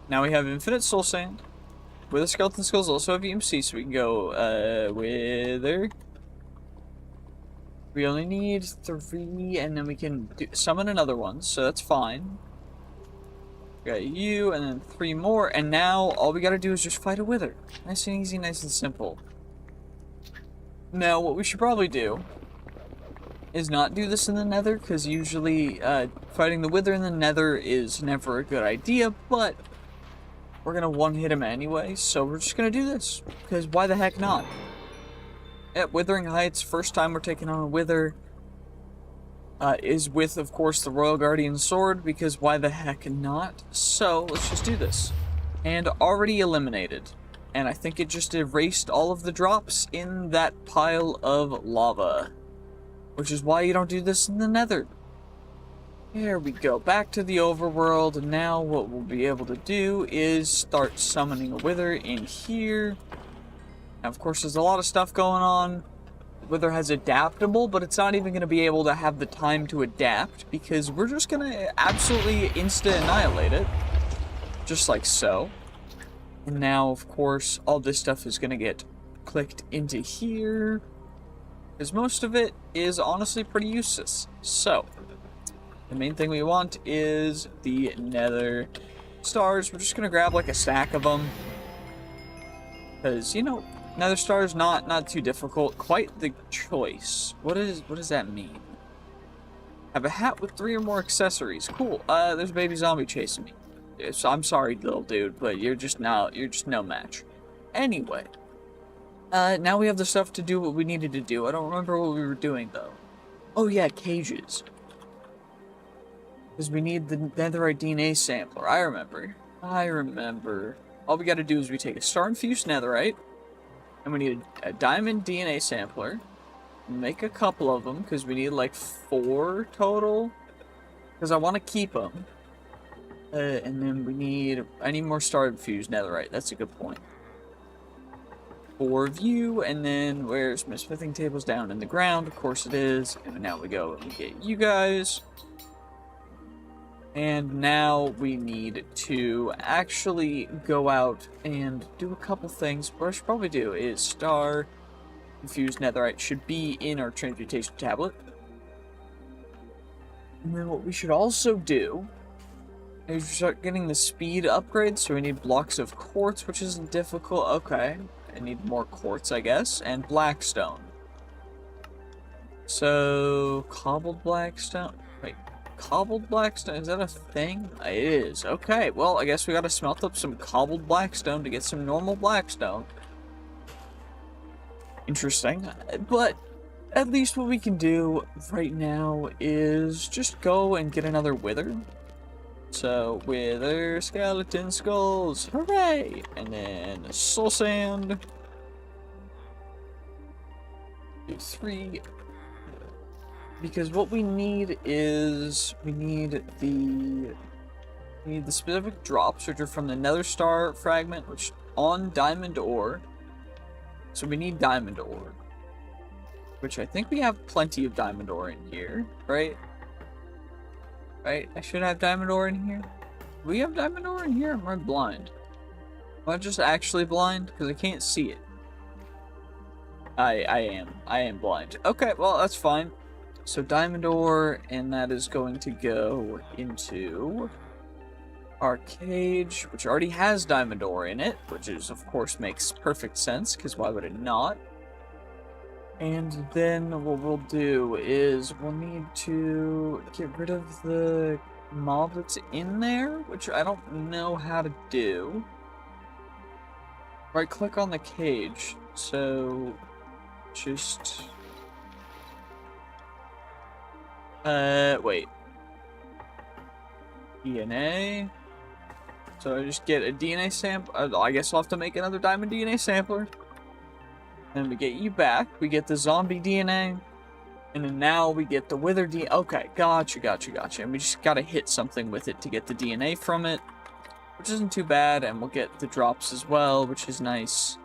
Now we have infinite soul sand. Wither skeleton skulls also have EMC, so we can go wither. We only need 3, and then we can summon another one, so that's fine. We got you, and then 3 more, and now all we gotta do is just fight a wither. Nice and easy, nice and simple. Now, what we should probably do is not do this in the nether, because usually fighting the wither in the nether is never a good idea, but we're gonna one-hit him anyway, so we're just gonna do this, because why the heck not? At Withering Heights, first time we're taking on a wither is with, of course, the Royal Guardian Sword, because why the heck not? So, let's just do this. And already eliminated. And I think it just erased all of the drops in that pile of lava. Which is why you don't do this in the nether. There we go, back to the overworld, and now what we'll be able to do is start summoning a wither in here. Now, of course, there's a lot of stuff going on. Wither has adaptable, but it's not even going to be able to have the time to adapt, because we're just going to absolutely insta-annihilate it. Just like so. And now, of course, all this stuff is going to get clicked into here, because most of it is honestly pretty useless. So, the main thing we want is the nether stars. We're just going to grab like a stack of them, because, you know, nether stars not too difficult. Quite the choice. What does that mean? Have a hat with 3 or more accessories. Cool. There's a baby zombie chasing me. So I'm sorry, little dude, but you're just no match. Anyway, now we have the stuff to do what we needed to do. I don't remember what we were doing though. Oh yeah, cages. Because we need the netherite DNA sampler. I remember. All we got to do is we take a star-infused netherite. And we need a diamond DNA sampler. Make a couple of them, because we need like 4 total. Because I want to keep them. And then I need more star-infused netherite. That's a good point. 4 of you, and then where's my smithing tables? Down in the ground? Of course it is. And now we go and we get you guys. And now we need to actually go out and do a couple things. What I should probably do is star-infused netherite should be in our transmutation tablet. And then what we should also do is start getting the speed upgrade. So we need blocks of quartz, which isn't difficult. Okay, I need more quartz, I guess, and blackstone. So, cobbled blackstone. Wait. Cobbled blackstone, is that a thing? It is. Okay, well, I guess we gotta smelt up some cobbled blackstone to get some normal blackstone. Interesting. But at least what we can do right now is just go and get another wither. So, wither skeleton skulls. Hooray! And then soul sand. 3. Because what we need is we need the specific drops, which are from the nether star fragment, which on diamond ore. So we need diamond ore, which I think we have plenty of diamond ore in here, right? Right? I should have diamond ore in here. Do we have diamond ore in here? Am I blind? Am I just actually blind? Because I can't see it. I am blind. Okay, well, that's fine. So diamond ore, and that is going to go into our cage, which already has diamond ore in it, which is, of course, makes perfect sense, because why would it not? And then what we'll do is we'll need to get rid of the mob that's in there, which I don't know how to do. Right click on the cage, so just wait. DNA. So I just get a DNA sample. I guess I'll have to make another diamond DNA sampler. Then we get you back. We get the zombie DNA. And then now we get the wither DNA. Okay, gotcha. And we just gotta hit something with it to get the DNA from it. Which isn't too bad. And we'll get the drops as well, which is nice.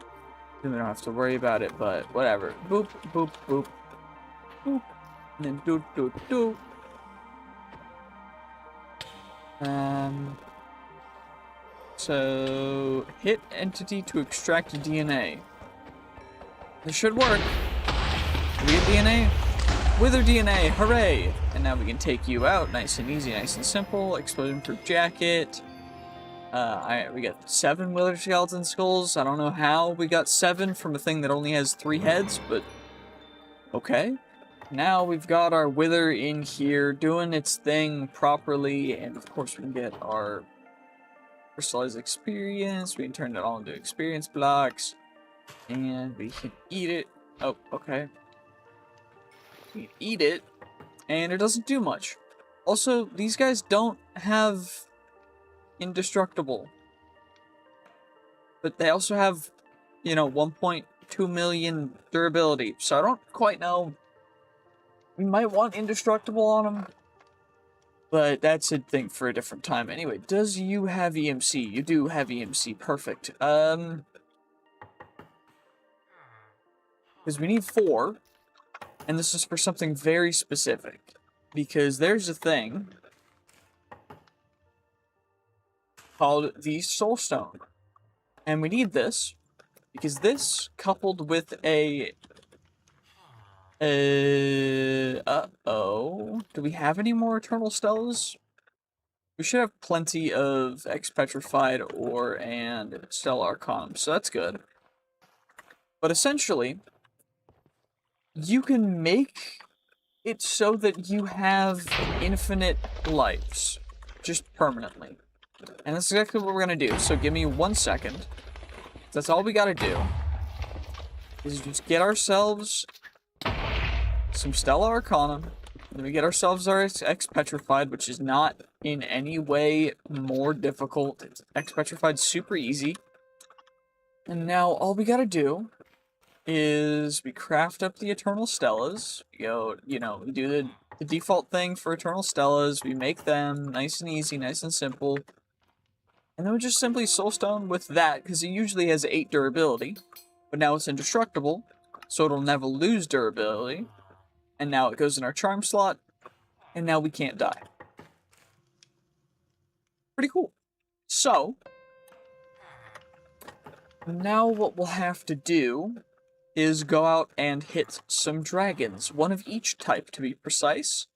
Then we don't have to worry about it, but whatever. Boop, boop, boop. Boop. And then doot, doot, doot. So hit entity to extract DNA. This should work. Do we get DNA? Wither DNA, hooray! And now we can take you out, nice and easy, nice and simple. Explosion-proof jacket. We got 7 wither skeleton skulls. I don't know how we got 7 from a thing that only has 3 heads, but okay. Now we've got our wither in here doing its thing properly, and of course we can get our crystallized experience. We can turn it all into experience blocks, and we can eat it. Oh, okay. We can eat it, and it doesn't do much. Also, these guys don't have indestructible, but they also have, you know, 1.2 million durability, so I don't quite know. We might want indestructible on them, but that's a thing for a different time. Anyway, does you have EMC? You do have EMC, perfect. Because we need 4, and this is for something very specific. Because there's a thing called the soulstone. And we need this, because this, coupled with a... uh-oh. Do we have any more Eternal Stellas? We should have plenty of Ex-Petrified Ore and Stellar Arcanum, so that's good. But essentially, you can make it so that you have infinite lives, just permanently. And that's exactly what we're gonna do, so give me 1 second. That's all we gotta do, is just get ourselves some Stellar Arcanum, then we get ourselves our Ex-Petrified, which is not in any way more difficult. Ex-Petrified's super easy. And now all we gotta do is we craft up the Eternal Stellas. We go, you know, we do the default thing for Eternal Stellas. We make them nice and easy, nice and simple. And then we just simply soulstone with that, because it usually has 8 durability. But now it's indestructible, so it'll never lose durability. And now it goes in our charm slot, and now we can't die. Pretty cool. So, now what we'll have to do is go out and hit some dragons. 1 of each type, to be precise.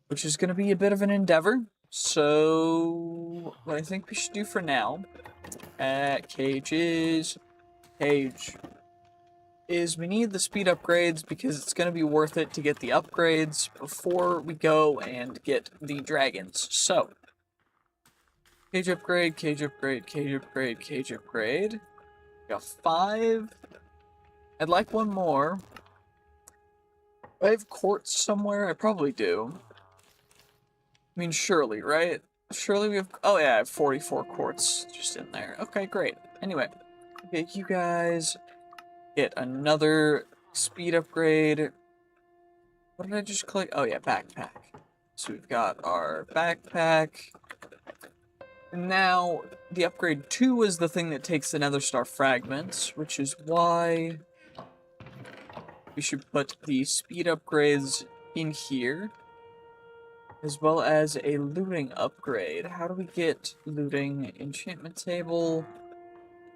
Which is going to be a bit of an endeavor. So, what I think we should do for now, cage, is we need the speed upgrades because it's going to be worth it to get the upgrades before we go and get the dragons. So, cage upgrade, cage upgrade, cage upgrade, cage upgrade. We got 5. I'd like 1 more. Do I have quartz somewhere? I probably do. I mean, surely, right? Surely we have... Oh yeah, I have 44 quartz just in there. Okay, great. Anyway, get you guys... Get another speed upgrade. What did I just click? Oh yeah, backpack. So we've got our backpack. And now, the upgrade 2 is the thing that takes the nether star fragments, which is why we should put the speed upgrades in here, as well as a looting upgrade. How do we get looting? Enchantment table.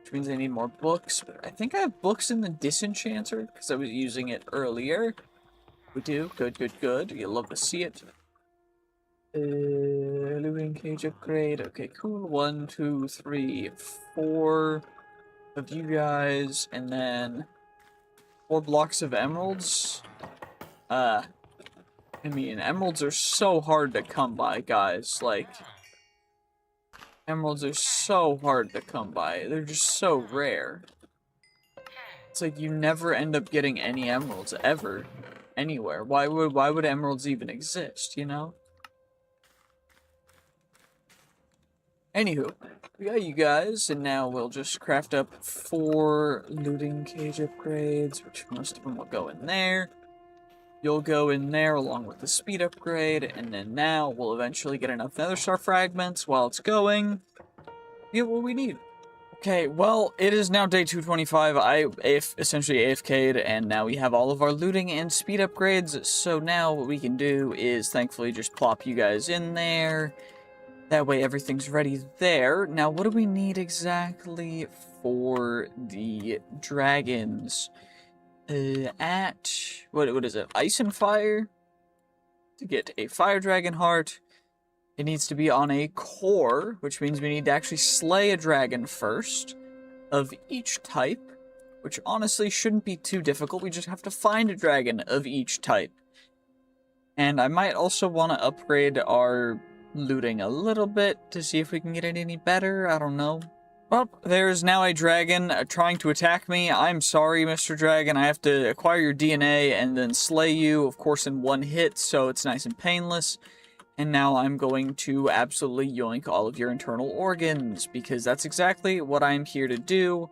which means I need more books, but I think I have books in the disenchanter because I was using it earlier. We do. Good, good, good. You'll love to see it. Looting cage upgrade. Okay, cool. 1, 2, 3, 4 of you guys, and then 4 blocks of emeralds. I mean, emeralds are so hard to come by, guys. Like, emeralds are so hard to come by. They're just so rare. It's like you never end up getting any emeralds ever, anywhere. Why would emeralds even exist, you know? Anywho, we got you guys, and now we'll just craft up 4 looting cage upgrades, which most of them will go in there. You'll go in there along with the speed upgrade, and then now we'll eventually get enough nether star fragments while it's going. Get what we need. Okay, well, it is now day 225. I essentially AFK'd, and now we have all of our looting and speed upgrades, so now what we can do is thankfully just plop you guys in there. That way everything's ready there. Now, what do we need exactly for the dragons? What is it? Ice and fire? To get a fire dragon heart, it needs to be on a core, which means we need to actually slay a dragon first of each type, which honestly shouldn't be too difficult. We just have to find a dragon of each type. And I might also want to upgrade our looting a little bit to see if we can get it any better. I don't know. Well, there's now a dragon trying to attack me. I'm sorry, Mr. Dragon. I have to acquire your DNA and then slay you, of course, in one hit, so it's nice and painless. And now I'm going to absolutely yoink all of your internal organs, because that's exactly what I'm here to do.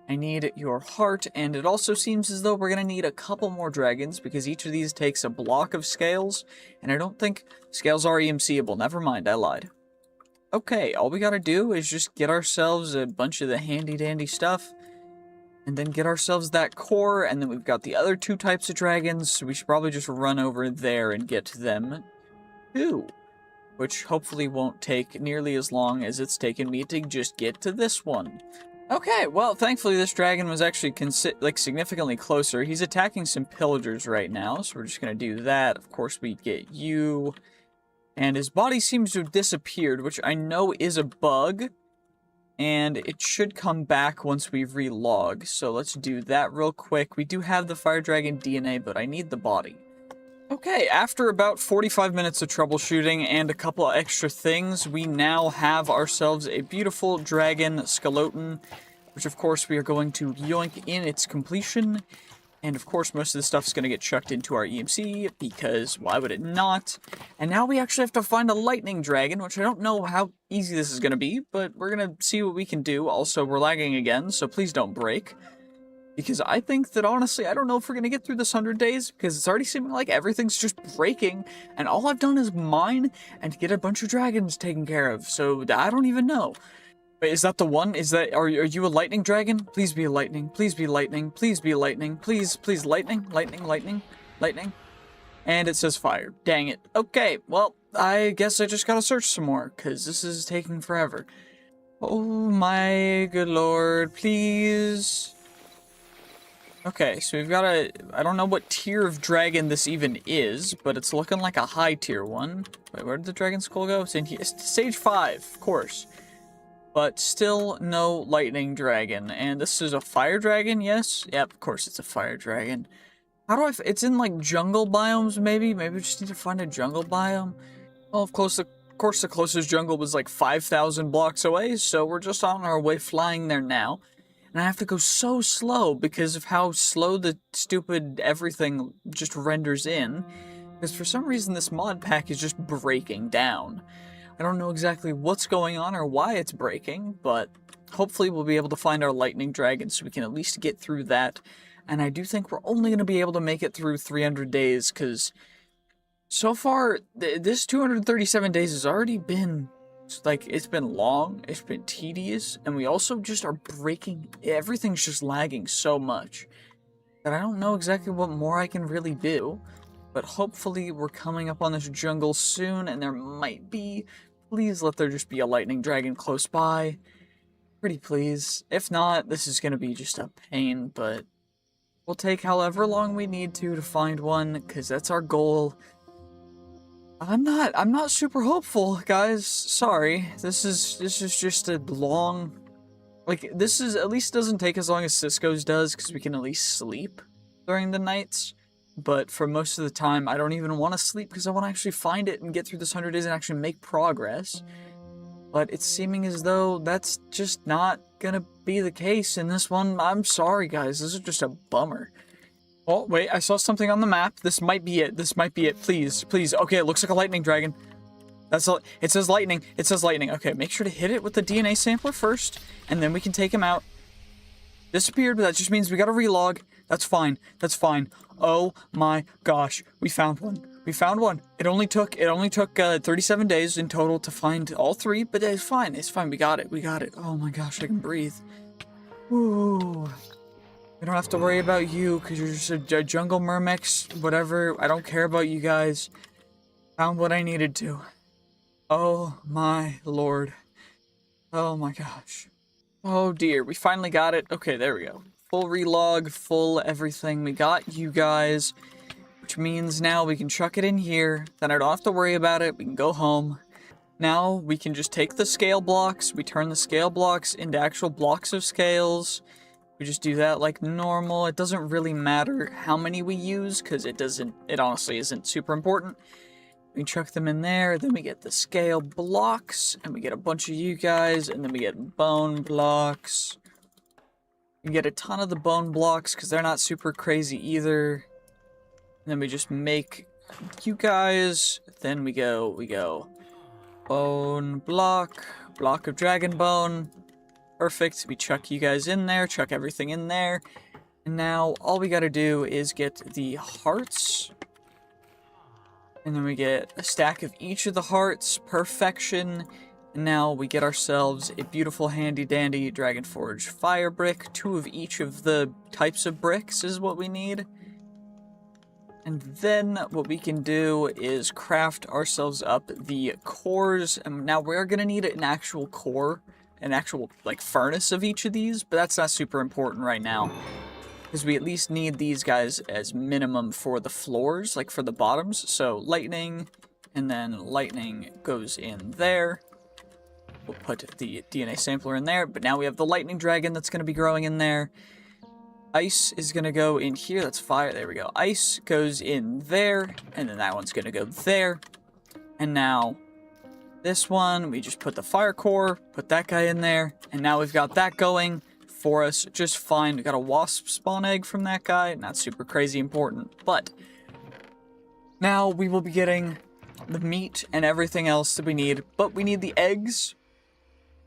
I need your heart, and it also seems as though we're going to need a couple more dragons, because each of these takes a block of scales, and I don't think scales are EMCable. Never mind, I lied. Okay, all we gotta do is just get ourselves a bunch of the handy-dandy stuff, and then get ourselves that core, and then we've got the other 2 types of dragons, so we should probably just run over there and get them too, which hopefully won't take nearly as long as it's taken me to just get to this one. Okay, well, thankfully this dragon was actually significantly closer. He's attacking some pillagers right now, so we're just gonna do that. Of course, we get you. And his body seems to have disappeared, which I know is a bug. And it should come back once we relog. So let's do that real quick. We do have the fire dragon DNA, but I need the body. Okay, after about 45 minutes of troubleshooting and a couple of extra things, we now have ourselves a beautiful dragon skeleton, which of course we are going to yoink in its completion. And of course, most of the stuff's going to get chucked into our EMC, because why would it not? And now we actually have to find a lightning dragon, which I don't know how easy this is going to be, but we're going to see what we can do. Also, we're lagging again, so please don't break. Because I think that, honestly, I don't know if we're going to get through this 100 days, because it's already seeming like everything's just breaking, and all I've done is mine and get a bunch of dragons taken care of, so I don't even know. Wait, is that the one? Are you a lightning dragon? Please be a lightning. Please be lightning. Please be lightning. Please, please, lightning. Lightning, lightning, lightning. And it says fire. Dang it. Okay, well, I guess I just gotta search some more, because this is taking forever. Oh my good lord, please. Okay, so we've got I don't know what tier of dragon this even is, but it's looking like a high tier one. Wait, where did the dragon skull go? It's in here. It's stage 5, of course. But still no lightning dragon. And this is a fire dragon, yes? Yep, of course it's a fire dragon. How do it's in like jungle biomes, maybe? Maybe we just need to find a jungle biome? Well, of course the closest jungle was like 5,000 blocks away, so we're just on our way flying there now. And I have to go so slow because of how slow the stupid everything just renders in. Because for some reason this mod pack is just breaking down. I don't know exactly what's going on or why it's breaking, but hopefully we'll be able to find our lightning dragon so we can at least get through that. And I do think we're only going to be able to make it through 300 days, because so far, this 237 days has already been, like, it's been long, it's been tedious, and we also just are breaking, everything's just lagging so much that I don't know exactly what more I can really do. But hopefully we're coming up on this jungle soon, and there might be, please let there just be a lightning dragon close by. Pretty please. If not, this is gonna be just a pain, but we'll take however long we need to find one, because that's our goal. I'm not super hopeful, guys. Sorry. This is just a long, like, this is, at least doesn't take as long as Cisco's does, because we can at least sleep during the nights. But for most of the time, I don't even want to sleep, because I want to actually find it and get through this 100 days and actually make progress. But it's seeming as though that's just not gonna be the case in this one. I'm sorry, guys. This is just a bummer. Oh, wait, I saw something on the map. This might be it. This might be it. Please, please. Okay, it looks like a lightning dragon. That's all. It says lightning. It says lightning. Okay, make sure to hit it with the DNA sampler first, and then we can take him out. Disappeared, but that just means we gotta relog. That's fine. That's fine. Oh my gosh, we found one. We found one. It only took 37 days in total to find all three, but it's fine. It's fine. We got it. We got it. Oh my gosh, I can breathe. Ooh. We don't have to worry about you, because you're just a jungle mermix, whatever. I don't care about you guys. Found what I needed to. Oh my lord. Oh my gosh. Oh dear, we finally got it. Okay, there we go. Full relog, full everything. We got you guys, which means now we can chuck it in here. Then I don't have to worry about it. We can go home. Now we can just take the scale blocks. We turn the scale blocks into actual blocks of scales. We just do that like normal. It doesn't really matter how many we use, because it honestly isn't super important. We chuck them in there, then we get the scale blocks, and we get a bunch of you guys, and then we get bone blocks. We get a ton of the bone blocks, because they're not super crazy either. And then we just make you guys, then we go bone block, block of dragon bone. Perfect. We chuck you guys in there, chuck everything in there. And now all we gotta do is get the hearts. And then we get a stack of each of the hearts. Perfection. And now we get ourselves a beautiful handy dandy Dragon Forge fire brick. 2 of each of the types of bricks is what we need. And then what we can do is craft ourselves up the cores. And now we're gonna need an actual core. An actual, like, furnace of each of these, but that's not super important right now. Because we at least need these guys as minimum for the floors, like for the bottoms. So lightning, and then lightning goes in there. We'll put the DNA sampler in there, but now we have the lightning dragon that's going to be growing in there. Ice is going to go in here, that's fire, there we go. Ice goes in there, and then that one's going to go there. And now this one, we just put the fire core, put that guy in there, and now we've got that going for us just fine. We got a wasp spawn egg from that guy, not super crazy important, but now we will be getting the meat and everything else that we need, but we need the eggs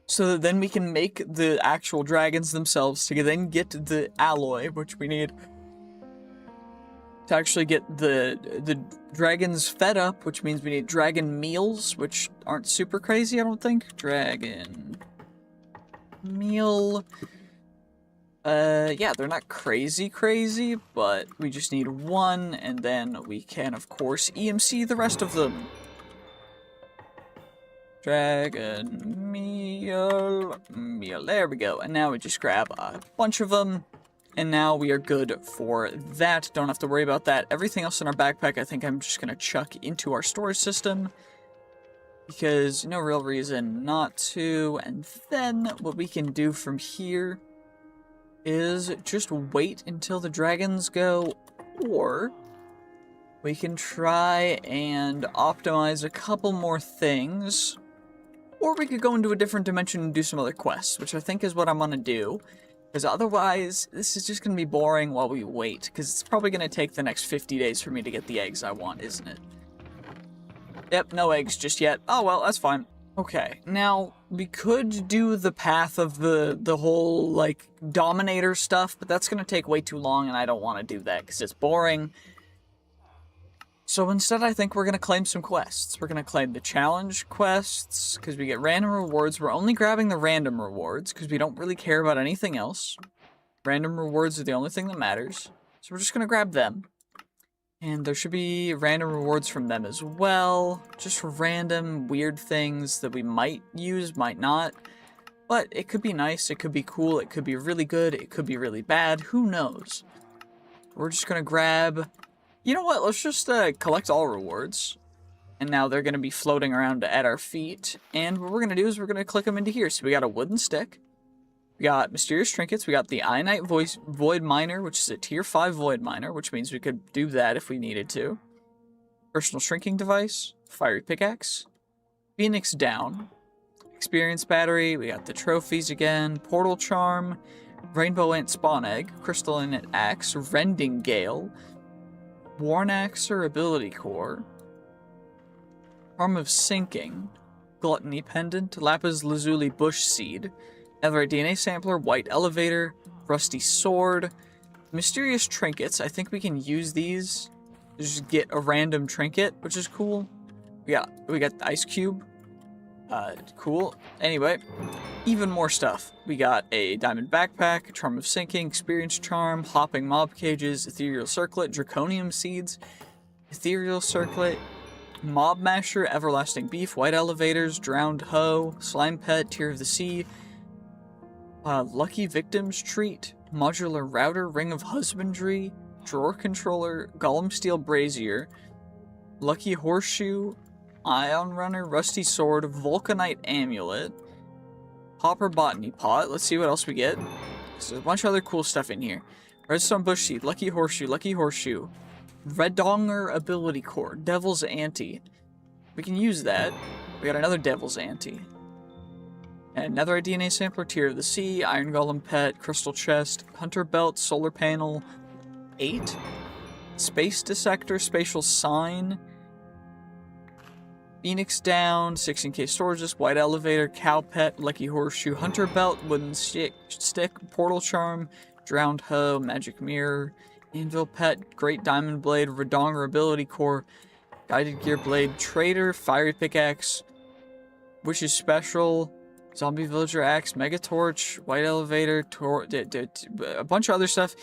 so that then we can make the actual dragons themselves to then get the alloy, which we need to actually get the dragons fed up, which means we need dragon meals, which aren't super crazy, I don't think. Dragon meal. Yeah, they're not crazy, but we just need one, and then we can, of course, EMC the rest of them. Dragon meal, there we go. And now we just grab a bunch of them. And now we are good for that. Don't have to worry about that. Everything else in our backpack, I think I'm just going to chuck into our storage system. Because no real reason not to. And then what we can do from here is just wait until the dragons go. Or we can try and optimize a couple more things. Or we could go into a different dimension and do some other quests, which I think is what I'm going to do. Because otherwise, this is just going to be boring while we wait. Because it's probably going to take the next 50 days for me to get the eggs I want, isn't it? Yep, no eggs just yet. Oh, well, that's fine. Okay, now, we could do the path of the whole, like, Dominator stuff. But that's going to take way too long, and I don't want to do that because it's boring. So instead, I think we're going to claim some quests. We're going to claim the challenge quests, because we get random rewards. We're only grabbing the random rewards, because we don't really care about anything else. Random rewards are the only thing that matters. So we're just going to grab them. And there should be random rewards from them as well. Just random, weird things that we might use, might not. But it could be nice, it could be cool, it could be really good, it could be really bad, who knows? We're just gonna grab... You know what, let's just collect all rewards. And now they're gonna be floating around at our feet. And what we're gonna do is we're gonna click them into here. So we got a wooden stick. We got mysterious trinkets. We got the Ionite Void Miner, which is a tier 5 Void Miner, which means we could do that if we needed to. Personal shrinking device. Fiery pickaxe. Phoenix down. Experience battery. We got the trophies again. Portal charm. Rainbow ant spawn egg. Crystalline axe. Rending gale. Worn axe or ability core. Arm of sinking. Gluttony pendant. Lapis lazuli bush seed. Netherite DNA sampler, white elevator, rusty sword, mysterious trinkets. I think we can use these to just get a random trinket, which is cool. We got the ice cube. Cool. Anyway, even more stuff. We got a diamond backpack, charm of sinking, experience charm, hopping mob cages, ethereal circlet, draconium seeds, ethereal circlet, mob masher, everlasting beef, white elevators, drowned hoe, slime pet, tear of the sea. Lucky Victims Treat, Modular Router, Ring of Husbandry, Drawer Controller, Golem Steel Brazier, Lucky Horseshoe, Ion Runner, Rusty Sword, Vulcanite Amulet, Hopper Botany Pot. Let's see what else we get. There's a bunch of other cool stuff in here. Redstone Bush Seed, Lucky Horseshoe, Redonger Ability Core, Devil's Ante. We can use that. We got another Devil's Ante. And Netherite DNA sampler, Tear of the Sea, Iron Golem Pet, Crystal Chest, Hunter Belt, Solar Panel, 8, Space Dissector, Spatial Sign, Phoenix Down, 16k Storage Disc, White Elevator, Cow Pet, Lucky Horseshoe, Hunter Belt, Wooden Stick, Portal Charm, Drowned Hoe, Magic Mirror, Anvil Pet, Great Diamond Blade, Redonger Ability Core, Guided Gear Blade, Trader, Fiery Pickaxe, Witch's Special, Zombie Villager Axe, Mega Torch, White Elevator, a bunch of other stuff.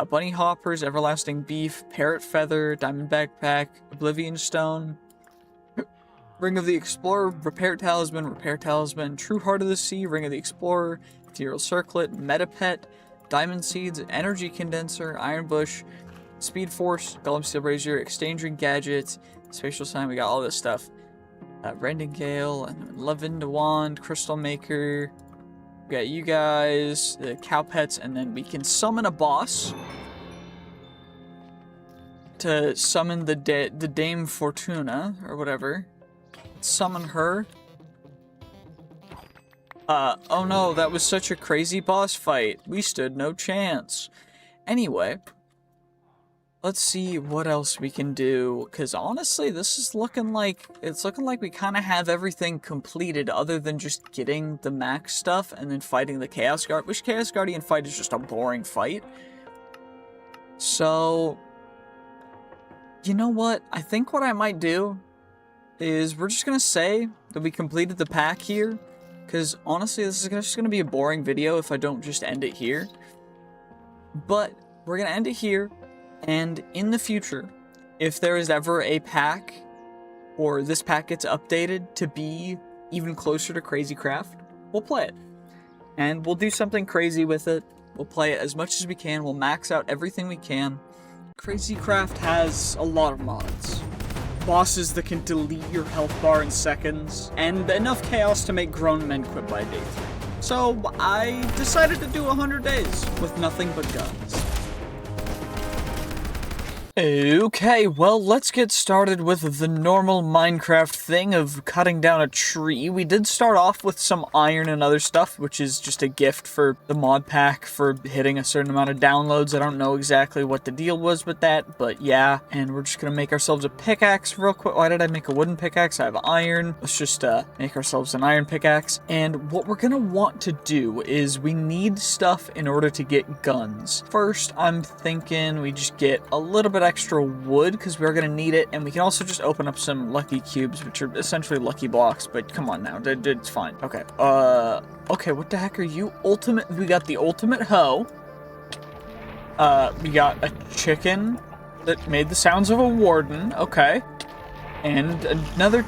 Bunny Hoppers, Everlasting Beef, Parrot Feather, Diamond Backpack, Oblivion Stone, Ring of the Explorer, Repair Talisman, True Heart of the Sea, Ring of the Explorer, Ethereal Circlet, Metapet, Diamond Seeds, Energy Condenser, Iron Bush, Speed Force, Golem Steel Brazier, Exchanging Gadgets, Spatial Sign. We got all this stuff. Rending Gale, Lavender Wand, Crystal Maker. We got you guys, the cow pets, and then we can summon a boss to summon the Dame Fortuna or whatever. Let's summon her. Oh no, that was such a crazy boss fight. We stood no chance. Anyway, let's see what else we can do, because honestly, this is looking like, we kind of have everything completed other than just getting the max stuff and then fighting the Chaos Guard, which Chaos Guardian fight is just a boring fight. So, you know what? I think what I might do is we're just going to say that we completed the pack here, because honestly, this is just going to be a boring video if I don't just end it here. But we're going to end it here. And in the future, if there is ever a pack, or this pack gets updated to be even closer to Crazy Craft, we'll play it. And we'll do something crazy with it. We'll play it as much as we can. We'll max out everything we can. Crazy Craft has a lot of mods. Bosses that can delete your health bar in seconds, and enough chaos to make grown men quit by day 3. So I decided to do 100 days with nothing but guns. Okay, well, let's get started with the normal Minecraft thing of cutting down a tree. We did start off with some iron and other stuff, which is just a gift for the mod pack for hitting a certain amount of downloads. I don't know exactly what the deal was with that, but yeah. And we're just gonna make ourselves a pickaxe real quick. Why did I make a wooden pickaxe? I have iron. Let's just make ourselves an iron pickaxe. And what we're gonna want to do is we need stuff in order to get guns. First, I'm thinking we just get a little bit extra wood because we're gonna need it, and we can also just open up some lucky cubes, which are essentially lucky blocks, but come on now, it's fine. Okay, okay, what the heck are you? We got the ultimate hoe. We got a chicken that made the sounds of a warden. Okay. And another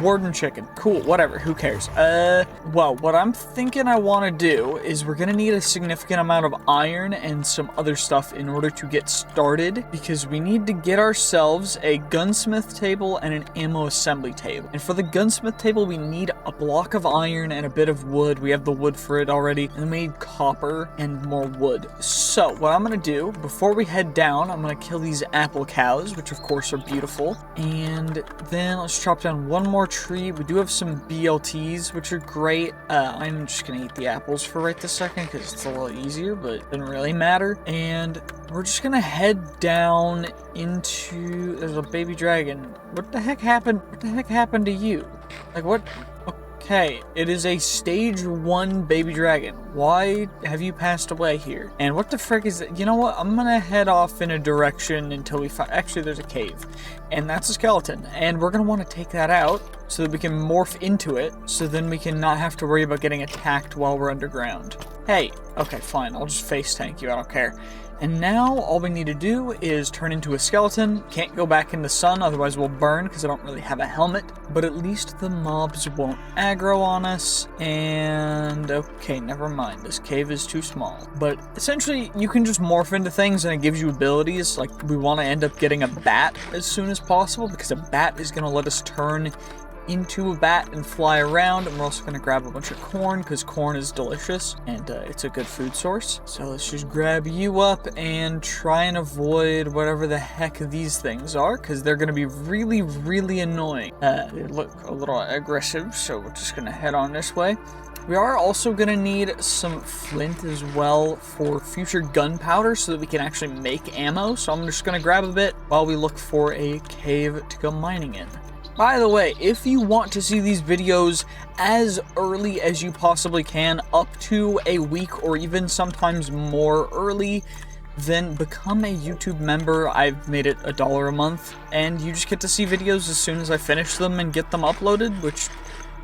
warden chicken. Cool, whatever, who cares? Well, what I'm thinking I want to do is we're gonna need a significant amount of iron and some other stuff in order to get started, because we need to get ourselves a gunsmith table and an ammo assembly table. And for the gunsmith table, we need a block of iron and a bit of wood. We have the wood for it already. And then we need copper and more wood. So what I'm gonna do, before we head down, I'm gonna kill these apple cows, which of course are beautiful. And then let's chop down one more tree. We do have some BLTs, which are great. I'm just gonna eat the apples for right this second because it's a little easier, but it doesn't really matter. And we're just gonna head down into, there's a baby dragon. What the heck happened? What the heck happened to you? Like what? Okay, it is a stage 1 baby dragon. Why have you passed away here? And what the frick is that? You know what? I'm gonna head off in a direction until we find, actually there's a cave. And that's a skeleton. And we're gonna wanna take that out so that we can morph into it. So then we can not have to worry about getting attacked while we're underground. Hey, okay, fine. I'll just face tank you, I don't care. And now all we need to do is turn into a skeleton. Can't go back in the sun, otherwise we'll burn because I don't really have a helmet. But at least the mobs won't aggro on us. And okay, never mind. This cave is too small. But essentially, you can just morph into things and it gives you abilities. Like, we want to end up getting a bat as soon as possible because a bat is going to let us turn into a bat and fly around. And we're also going to grab a bunch of corn because corn is delicious and it's a good food source. So let's just grab you up and try and avoid whatever the heck these things are, because they're going to be really, really annoying. They look a little aggressive, so we're just going to head on this way. We are also going to need some flint as well for future gunpowder so that we can actually make ammo. So I'm just going to grab a bit while we look for a cave to go mining in. By the way, if you want to see these videos as early as you possibly can, up to a week or even sometimes more early, then become a YouTube member. I've made it $1 a month, and you just get to see videos as soon as I finish them and get them uploaded, which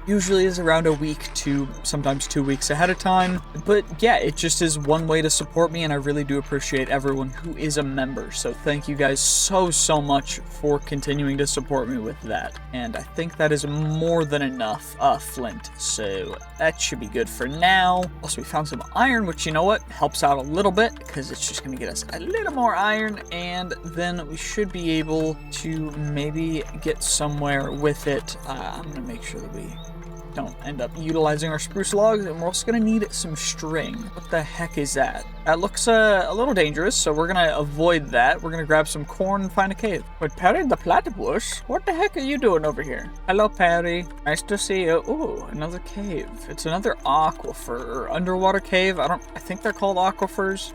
usually is around a week to sometimes 2 weeks ahead of time. But yeah, it just is one way to support me, and I really do appreciate everyone who is a member. So thank you guys so much for continuing to support me with that. And I think that is more than enough flint, so that should be good for now. Also, we found some iron, which, you know what, helps out a little bit because it's just gonna get us a little more iron, and then we should be able to maybe get somewhere with it. I'm gonna make sure that we don't end up utilizing our spruce logs, and we're also going to need some string. What the heck is that? That looks a little dangerous, so we're going to avoid that. We're going to grab some corn and find a cave. But Perry the Platypus, what the heck are you doing over here? Hello, Perry. Nice to see you. Ooh, another cave. It's another aquifer or underwater cave. I think they're called aquifers.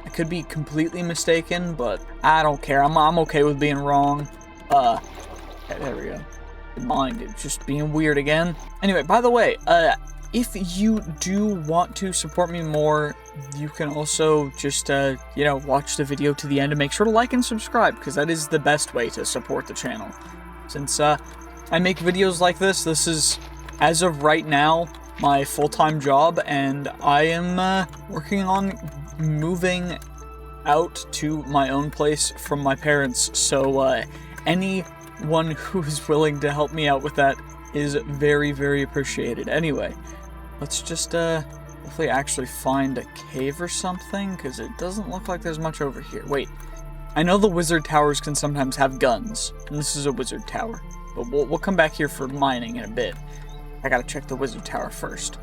I could be completely mistaken, but I don't care. I'm okay with being wrong. There we go. Mind it just being weird again. Anyway, by the way, if you do want to support me more, you can also just watch the video to the end and make sure to like and subscribe, because that is the best way to support the channel. Since I make videos like this is, as of right now, my full-time job, and I am working on moving out to my own place from my parents, so anyone who is willing to help me out with that is very, very appreciated. Anyway, let's just hopefully actually find a cave or something, because it doesn't look like there's much over here. Wait, I know the wizard towers can sometimes have guns, and this is a wizard tower, but we'll come back here for mining in a bit. I gotta check the wizard tower first.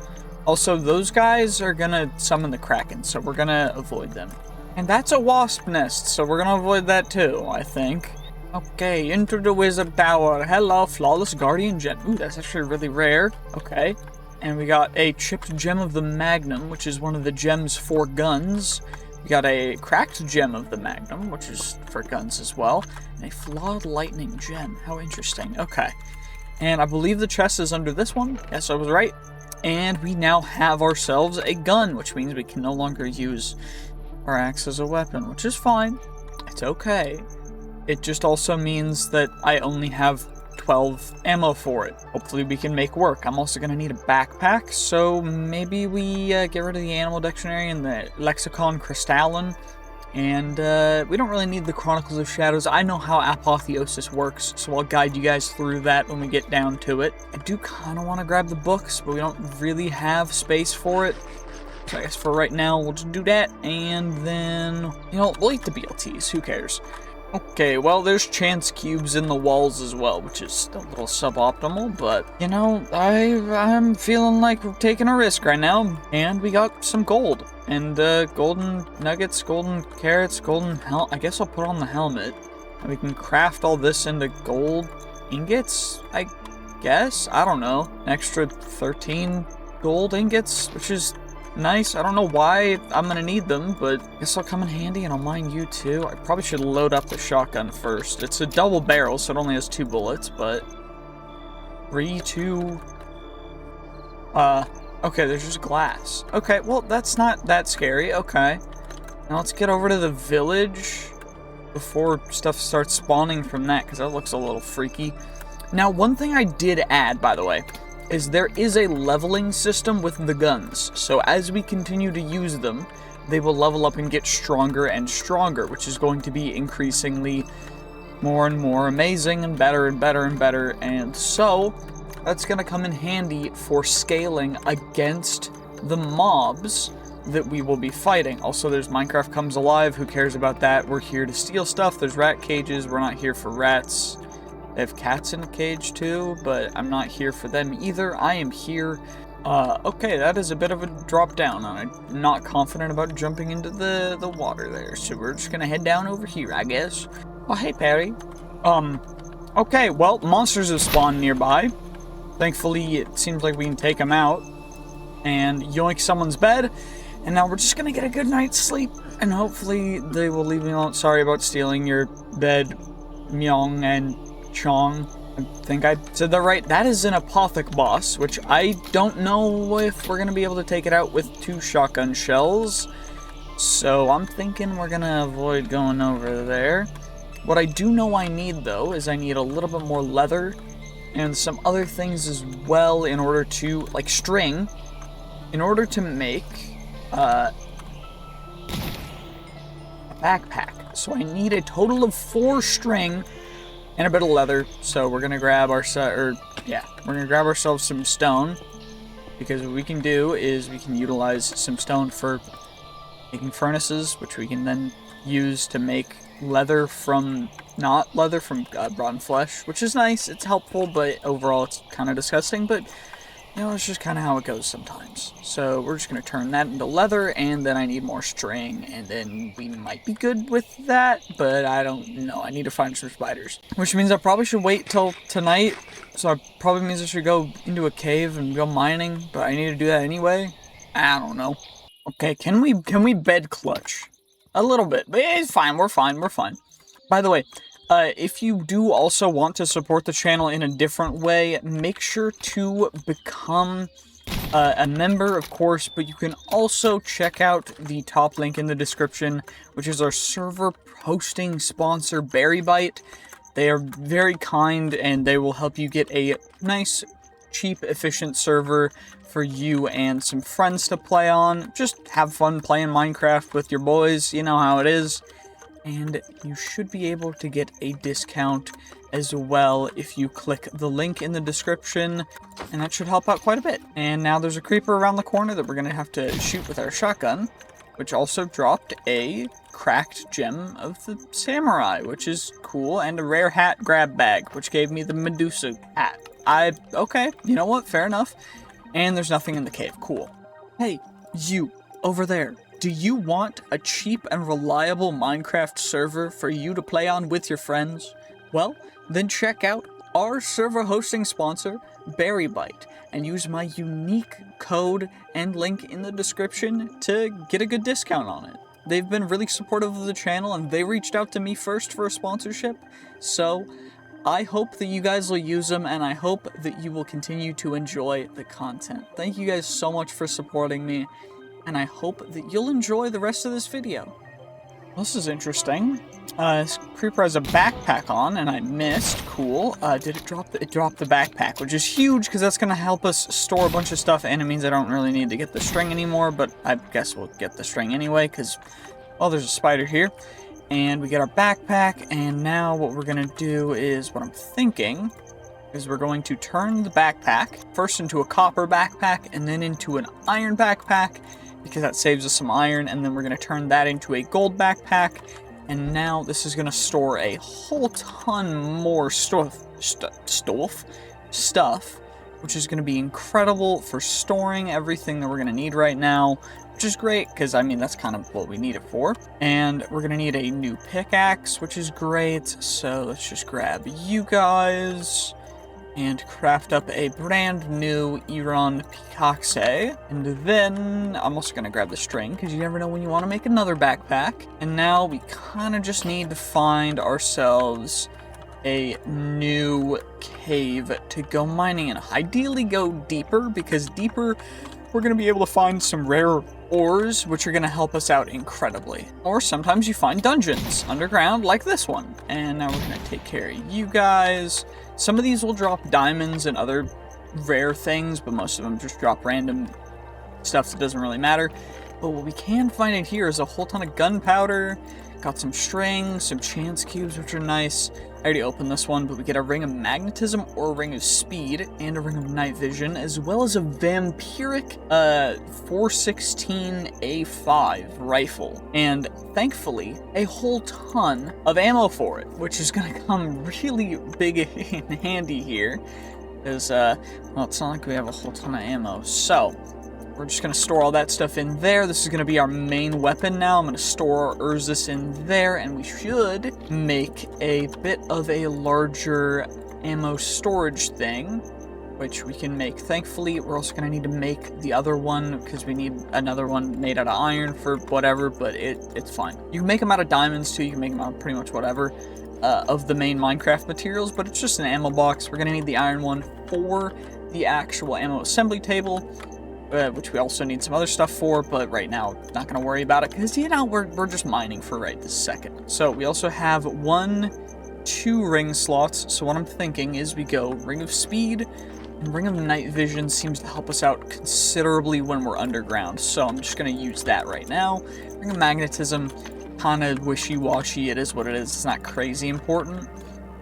Also, those guys are gonna summon the kraken, so we're gonna avoid them. And that's a wasp nest, so we're gonna avoid that too, I think. Okay, into the wizard tower. Hello, flawless guardian gem. Ooh, that's actually really rare. Okay. And we got a chipped gem of the magnum, which is one of the gems for guns. We got a cracked gem of the magnum, which is for guns as well. And a flawed lightning gem. How interesting. Okay. And I believe the chest is under this one. Yes, I was right. And we now have ourselves a gun, which means we can no longer use our axe as a weapon, which is fine. It's okay. It just also means that I only have 12 ammo for it. Hopefully we can make work. I'm also going to need a backpack, so maybe we get rid of the animal dictionary and the lexicon crystalline, And we don't really need the Chronicles of Shadows. I know how Apotheosis works, so I'll guide you guys through that when we get down to it. I do kind of want to grab the books, but we don't really have space for it. So I guess for right now, we'll just do that, and then, you know, we'll eat the BLTs. Who cares? Okay, well, there's chance cubes in the walls as well, which is a little suboptimal, but, you know, I'm feeling like we're taking a risk right now. And we got some gold, and golden nuggets, golden carrots, golden I guess I'll put on the helmet. And we can craft all this into gold ingots, I guess? I don't know. An extra 13 gold ingots, which is nice. I don't know why I'm gonna need them, but I guess they'll come in handy, and I'll mine you too. I probably should load up the shotgun first. It's a double barrel, so it only has 2 bullets, but 3, 2. Okay, there's just glass. Okay, well, that's not that scary. Okay. Now let's get over to the village before stuff starts spawning from that, because that looks a little freaky. Now, one thing I did add, by the way, is there is a leveling system with the guns. So as we continue to use them, they will level up and get stronger and stronger, which is going to be increasingly more and more amazing and better and better and better. And so that's going to come in handy for scaling against the mobs that we will be fighting. Also, there's Minecraft Comes Alive. Who cares about that? We're here to steal stuff. There's rat cages. We're not here for rats. They have cats in a cage too, but I'm not here for them either. I am here. Okay, that is a bit of a drop down. I'm not confident about jumping into the water there, so we're just gonna head down over here, I guess. Oh, hey, Perry. Okay, well, monsters have spawned nearby. Thankfully, it seems like we can take them out and yoink someone's bed, and now we're just gonna get a good night's sleep, and hopefully they will leave me alone. Sorry about stealing your bed, Myong and Chong. I think I said that right. That is an Apothec boss, which I don't know if we're going to be able to take it out with 2 shotgun shells. So I'm thinking we're going to avoid going over there. What I do know I need, though, is I need a little bit more leather and some other things as well in order to, like string, in order to make a backpack. So I need a total of 4 string and a bit of leather, so we're gonna grab ourselves some stone, because what we can do is we can utilize some stone for making furnaces, which we can then use to make leather from, not leather from rotten flesh, which is nice, it's helpful, but overall it's kind of disgusting, but you know, it's just kind of how it goes sometimes. So we're just going to turn that into leather, and then I need more string, and then we might be good with that, but I don't know. I need to find some spiders. Which means I probably should wait till tonight, so it probably means I should go into a cave and go mining, but I need to do that anyway. I don't know. Okay, can we bed clutch? A little bit, but it's fine, we're fine. By the way, if you do also want to support the channel in a different way, make sure to become a member, of course, but you can also check out the top link in the description, which is our server hosting sponsor, Berrybite. They are very kind, and they will help you get a nice, cheap, efficient server for you and some friends to play on. Just have fun playing Minecraft with your boys, you know how it is. And you should be able to get a discount as well if you click the link in the description, and that should help out quite a bit. And now there's a creeper around the corner that we're going to have to shoot with our shotgun, which also dropped a cracked gem of the samurai, which is cool, and a rare hat grab bag, which gave me the Medusa hat. Okay, you know what, fair enough. And there's nothing in the cave, cool. Hey, you, over there. Do you want a cheap and reliable Minecraft server for you to play on with your friends? Well, then check out our server hosting sponsor, Berrybite, and use my unique code and link in the description to get a good discount on it. They've been really supportive of the channel, and they reached out to me first for a sponsorship, so I hope that you guys will use them, and I hope that you will continue to enjoy the content. Thank you guys so much for supporting me, and I hope that you'll enjoy the rest of this video. This is interesting. This creeper has a backpack on, and I missed. Cool. Did it drop? It dropped the backpack, which is huge, because that's going to help us store a bunch of stuff, and it means I don't really need to get the string anymore, but I guess we'll get the string anyway, because Well, there's a spider here. And we get our backpack, and now what we're gonna do is, what I'm thinking, is we're going to turn the backpack first into a copper backpack and then into an iron backpack, because that saves us some iron, and then we're gonna turn that into a gold backpack, and now this is gonna store a whole ton more stuff, which is gonna be incredible for storing everything that we're gonna need right now, which is great, because, I mean, that's kind of what we need it for. And we're going to need a new pickaxe, which is great, so let's just grab you guys and craft up a brand new Iron pickaxe. And then I'm also going to grab the string, because you never know when you want to make another backpack. And now we kind of just need to find ourselves a new cave to go mining in. Ideally go deeper, because deeper we're going to be able to find some rare ores, which are going to help us out incredibly. Or sometimes you find dungeons underground like this one. And now we're going to take care of you guys. Some of these will drop diamonds and other rare things, but most of them just drop random stuff that doesn't really matter. But what we can find in here is a whole ton of gunpowder, got some string, some chance cubes, which are nice. I already opened this one, but we get a ring of magnetism or a ring of speed and a ring of night vision, as well as a vampiric 416A5 rifle. And thankfully, a whole ton of ammo for it, which is going to come really big in handy here. Because, well, it's not like we have a whole ton of ammo. So we're just going to store all that stuff in there. This is going to be our main weapon now. I'm going to store our Urzus in there, and we should make a bit of a larger ammo storage thing, which we can make. Thankfully, we're also going to need to make the other one, because we need another one made out of iron for whatever, but it's fine. You can make them out of diamonds, too. You can make them out of pretty much whatever of the main Minecraft materials, but it's just an ammo box. We're going to need the iron one for the actual ammo assembly table, which we also need some other stuff for, but right now, not going to worry about it, because, you know, we're just mining for right this second. So we also have 2 ring slots, so what I'm thinking is we go Ring of Speed, and Ring of Night Vision seems to help us out considerably when we're underground, so I'm just going to use that right now. Ring of Magnetism, kind of wishy-washy, it is what it is, it's not crazy important.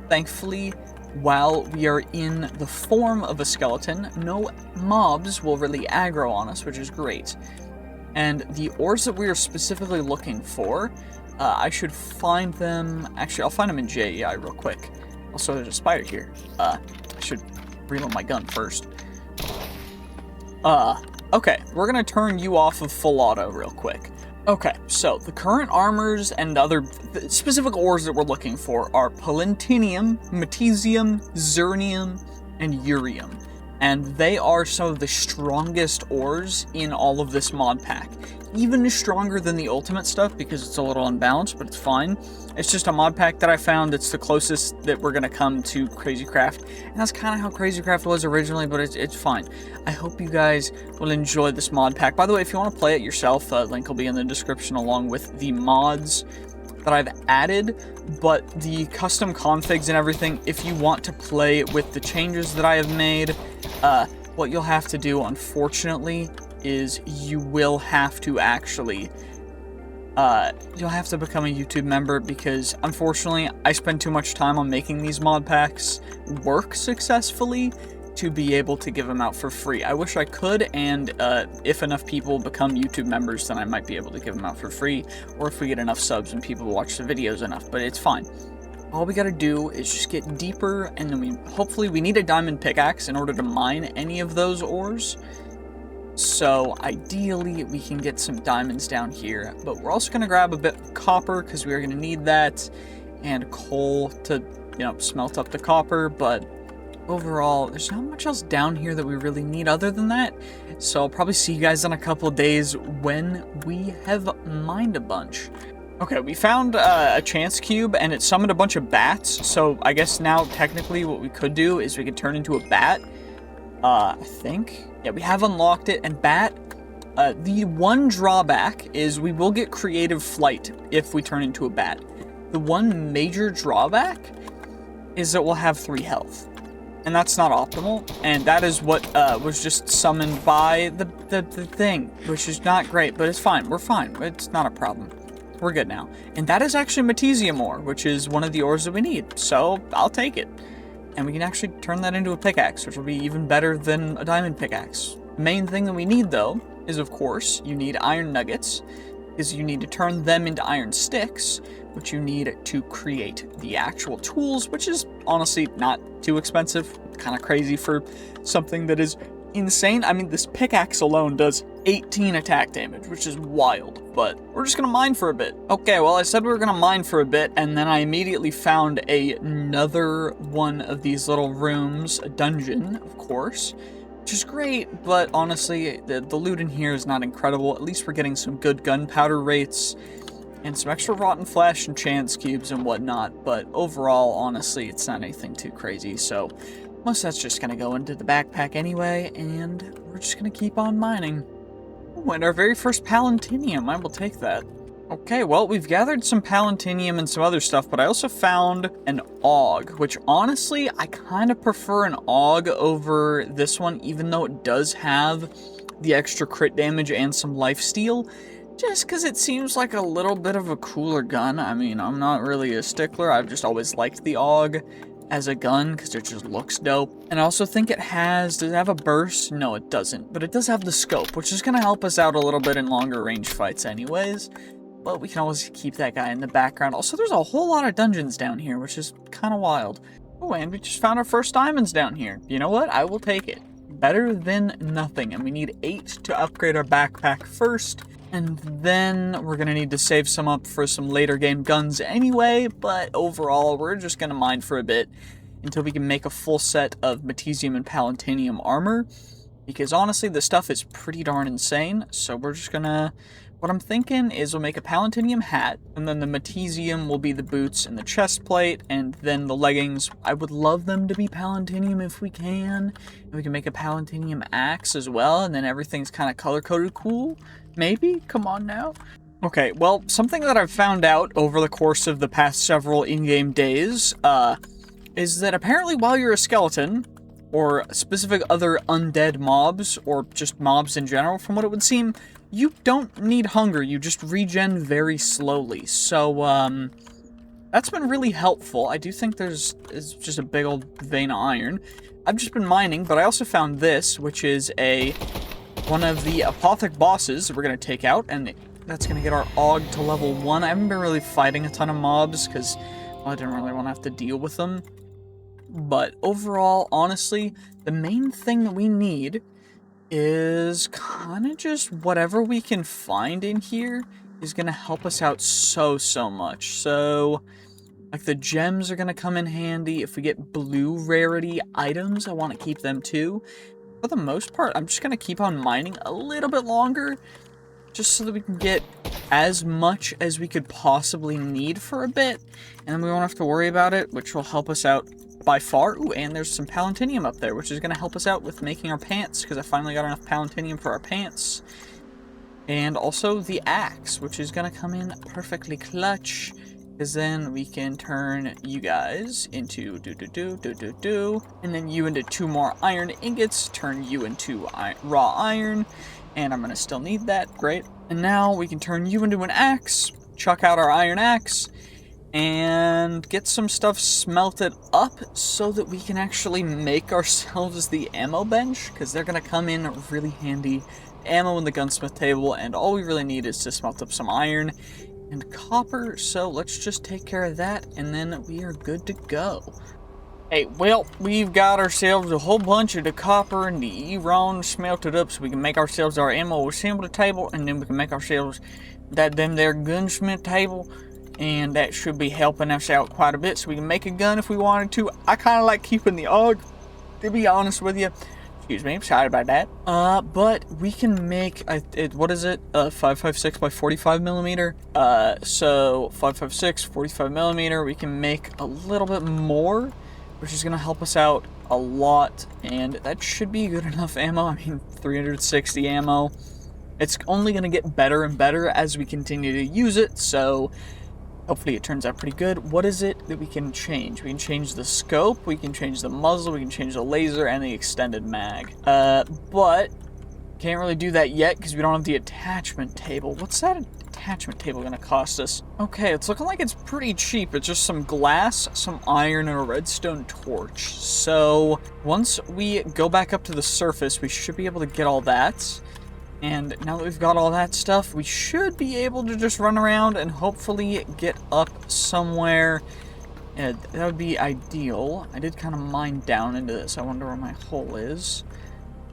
Thankfully, while we are in the form of a skeleton, no mobs will really aggro on us, which is great. And the ores that we are specifically looking for, I should find them... Actually, I'll find them in JEI real quick. Also, there's a spider here. I should reload my gun first. Okay, we're gonna turn you off of full auto real quick. Okay, so the current armors and other specific ores that we're looking for are Palantinium, Metesium, Zernium, and Urium. And they are some of the strongest ores in all of this mod pack. Even stronger than the ultimate stuff, because it's a little unbalanced, but it's fine. It's just a mod pack that I found that's the closest that we're going to come to Crazycraft. And that's kind of how Crazycraft was originally, but it's fine. I hope you guys will enjoy this mod pack. By the way, if you want to play it yourself, link will be in the description along with the mods that I've added, but the custom configs and everything, if you want to play with the changes that I have made, what you'll have to do, unfortunately, is you will have to actually, you'll have to become a YouTube member, because unfortunately I spend too much time on making these mod packs work successfully to be able to give them out for free. I wish I could, and if enough people become YouTube members, then I might be able to give them out for free, or if we get enough subs and people watch the videos enough, but it's fine. All we gotta do is just get deeper, and then hopefully we need a diamond pickaxe in order to mine any of those ores. So ideally we can get some diamonds down here, but we're also going to grab a bit of copper, because we are going to need that, and coal to, you know, smelt up the copper. But overall, there's not much else down here that we really need other than that. So I'll probably see you guys in a couple of days when we have mined a bunch. Okay, we found a chance cube, and it summoned a bunch of bats. So I guess now technically what we could do is we could turn into a bat. I think. Yeah, we have unlocked it, and bat, the one drawback is we will get creative flight if we turn into a bat. The one major drawback is that we'll have 3 health, and that's not optimal, and that is what was just summoned by the thing, which is not great, but it's fine. We're fine. It's not a problem. we're good now. And that is actually Metesium ore, which is one of the ores that we need, so I'll take it. And we can actually turn that into a pickaxe, which will be even better than a diamond pickaxe. Main thing that we need, though, is, of course, you need iron nuggets, because you need to turn them into iron sticks, which you need to create the actual tools, which is honestly not too expensive. Kind of crazy for something that is insane. I mean, this pickaxe alone does 18 attack damage, which is wild, but we're just gonna mine for a bit. Okay, well, I said we were gonna mine for a bit, and then I immediately found another one of these little rooms, a dungeon, of course, which is great, but honestly, the loot in here is not incredible. At least we're getting some good gunpowder rates, and some extra rotten flesh and chance cubes and whatnot, but overall, honestly, it's not anything too crazy, so most of that's just gonna go into the backpack anyway, and we're just gonna keep on mining. Ooh, and our very first palantinium, I will take that. Okay, well, we've gathered some palantinium and some other stuff, but I also found an AUG, which honestly, I kind of prefer an AUG over this one, even though it does have the extra crit damage and some lifesteal, just because it seems like a little bit of a cooler gun. I mean, I'm not really a stickler, I've just always liked the AUG as a gun because it just looks dope. And I also think it does it have a burst? No, it doesn't, but it does have the scope, which is going to help us out a little bit in longer range fights anyways, but we can always keep that guy in the background. Also, there's a whole lot of dungeons down here, which is kind of wild. Oh, and we just found our first diamonds down here. You know what? I will take it. Better than nothing, and we need 8 to upgrade our backpack first, and then we're going to need to save some up for some later game guns anyway, but overall, we're just going to mine for a bit until we can make a full set of Metesium and Palantinium armor, because honestly, the stuff is pretty darn insane, so we're just going to... What I'm thinking is we'll make a Palantinium hat, and then the Metesium will be the boots and the chest plate, and then the leggings. I would love them to be Palantinium if we can, and we can make a Palantinium axe as well, and then everything's kind of color-coded cool. Maybe? Come on now. Okay, well, something that I've found out over the course of the past several in-game days, is that apparently while you're a skeleton, or specific other undead mobs, or just mobs in general, from what it would seem, you don't need hunger, you just regen very slowly. So, that's been really helpful. I do think it's just a big old vein of iron. I've just been mining, but I also found this, which is one of the Apothec bosses that we're going to take out, and that's going to get our AUG to level 1. I haven't been really fighting a ton of mobs, because, well, I didn't really want to have to deal with them. But overall, honestly, the main thing that we need is kind of just whatever we can find in here is going to help us out so much. So, like, the gems are going to come in handy. If we get blue rarity items, I want to keep them too. For the most part, I'm just going to keep on mining a little bit longer, just so that we can get as much as we could possibly need for a bit, and then we won't have to worry about it, which will help us out by far. Ooh, and there's some Palantinium up there, which is going to help us out with making our pants, because I finally got enough Palantinium for our pants. And also the axe, which is going to come in perfectly clutch, because then we can turn you guys into and then you into 2 more iron ingots, turn you into raw iron, and I'm going to still need that, great. And now we can turn you into an axe, chuck out our iron axe, and get some stuff smelted up so that we can actually make ourselves the ammo bench, because they're going to come in really handy. Ammo in the gunsmith table, and all we really need is to smelt up some iron and copper, so let's just take care of that, and then we are good to go. Hey, well, we've got ourselves a whole bunch of the copper and the E-Ron smelted up, so we can make ourselves our ammo assembly table, and then we can make ourselves them there gunsmith table, and that should be helping us out quite a bit, so we can make a gun if we wanted to. I kind of like keeping the AUG, to be honest with you. Excuse me, I'm sorry about that. But we can make, what is it? 5.56 by 45 millimeter. So 5.56, 45 millimeter. We can make a little bit more, which is going to help us out a lot. And that should be good enough ammo. I mean, 360 ammo. It's only going to get better and better as we continue to use it. So hopefully it turns out pretty good. What is it that we can change? We can change the scope, we can change the muzzle, we can change the laser, and the extended mag. But can't really do that yet because we don't have the attachment table. What's that attachment table gonna cost us? Okay, it's looking like it's pretty cheap. It's just some glass, some iron, and a redstone torch. So once we go back up to the surface, we should be able to get all that. And now that we've got all that stuff, we should be able to just run around and hopefully get up somewhere. That would be ideal. I did kind of mine down into this. I wonder where my hole is.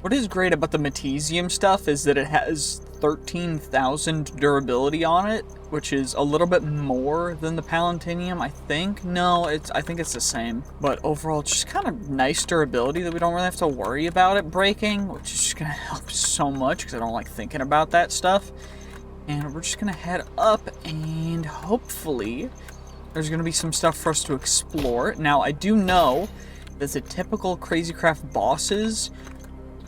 What is great about the Magnesium stuff is that it has 13,000 durability on it, which is a little bit more than the Palantinium, I think. No, I think it's the same. But overall, it's just kind of nice durability that we don't really have to worry about it breaking, which is just going to help so much because I don't like thinking about that stuff. And we're just going to head up and hopefully there's going to be some stuff for us to explore. Now, I do know that the typical Crazy Craft bosses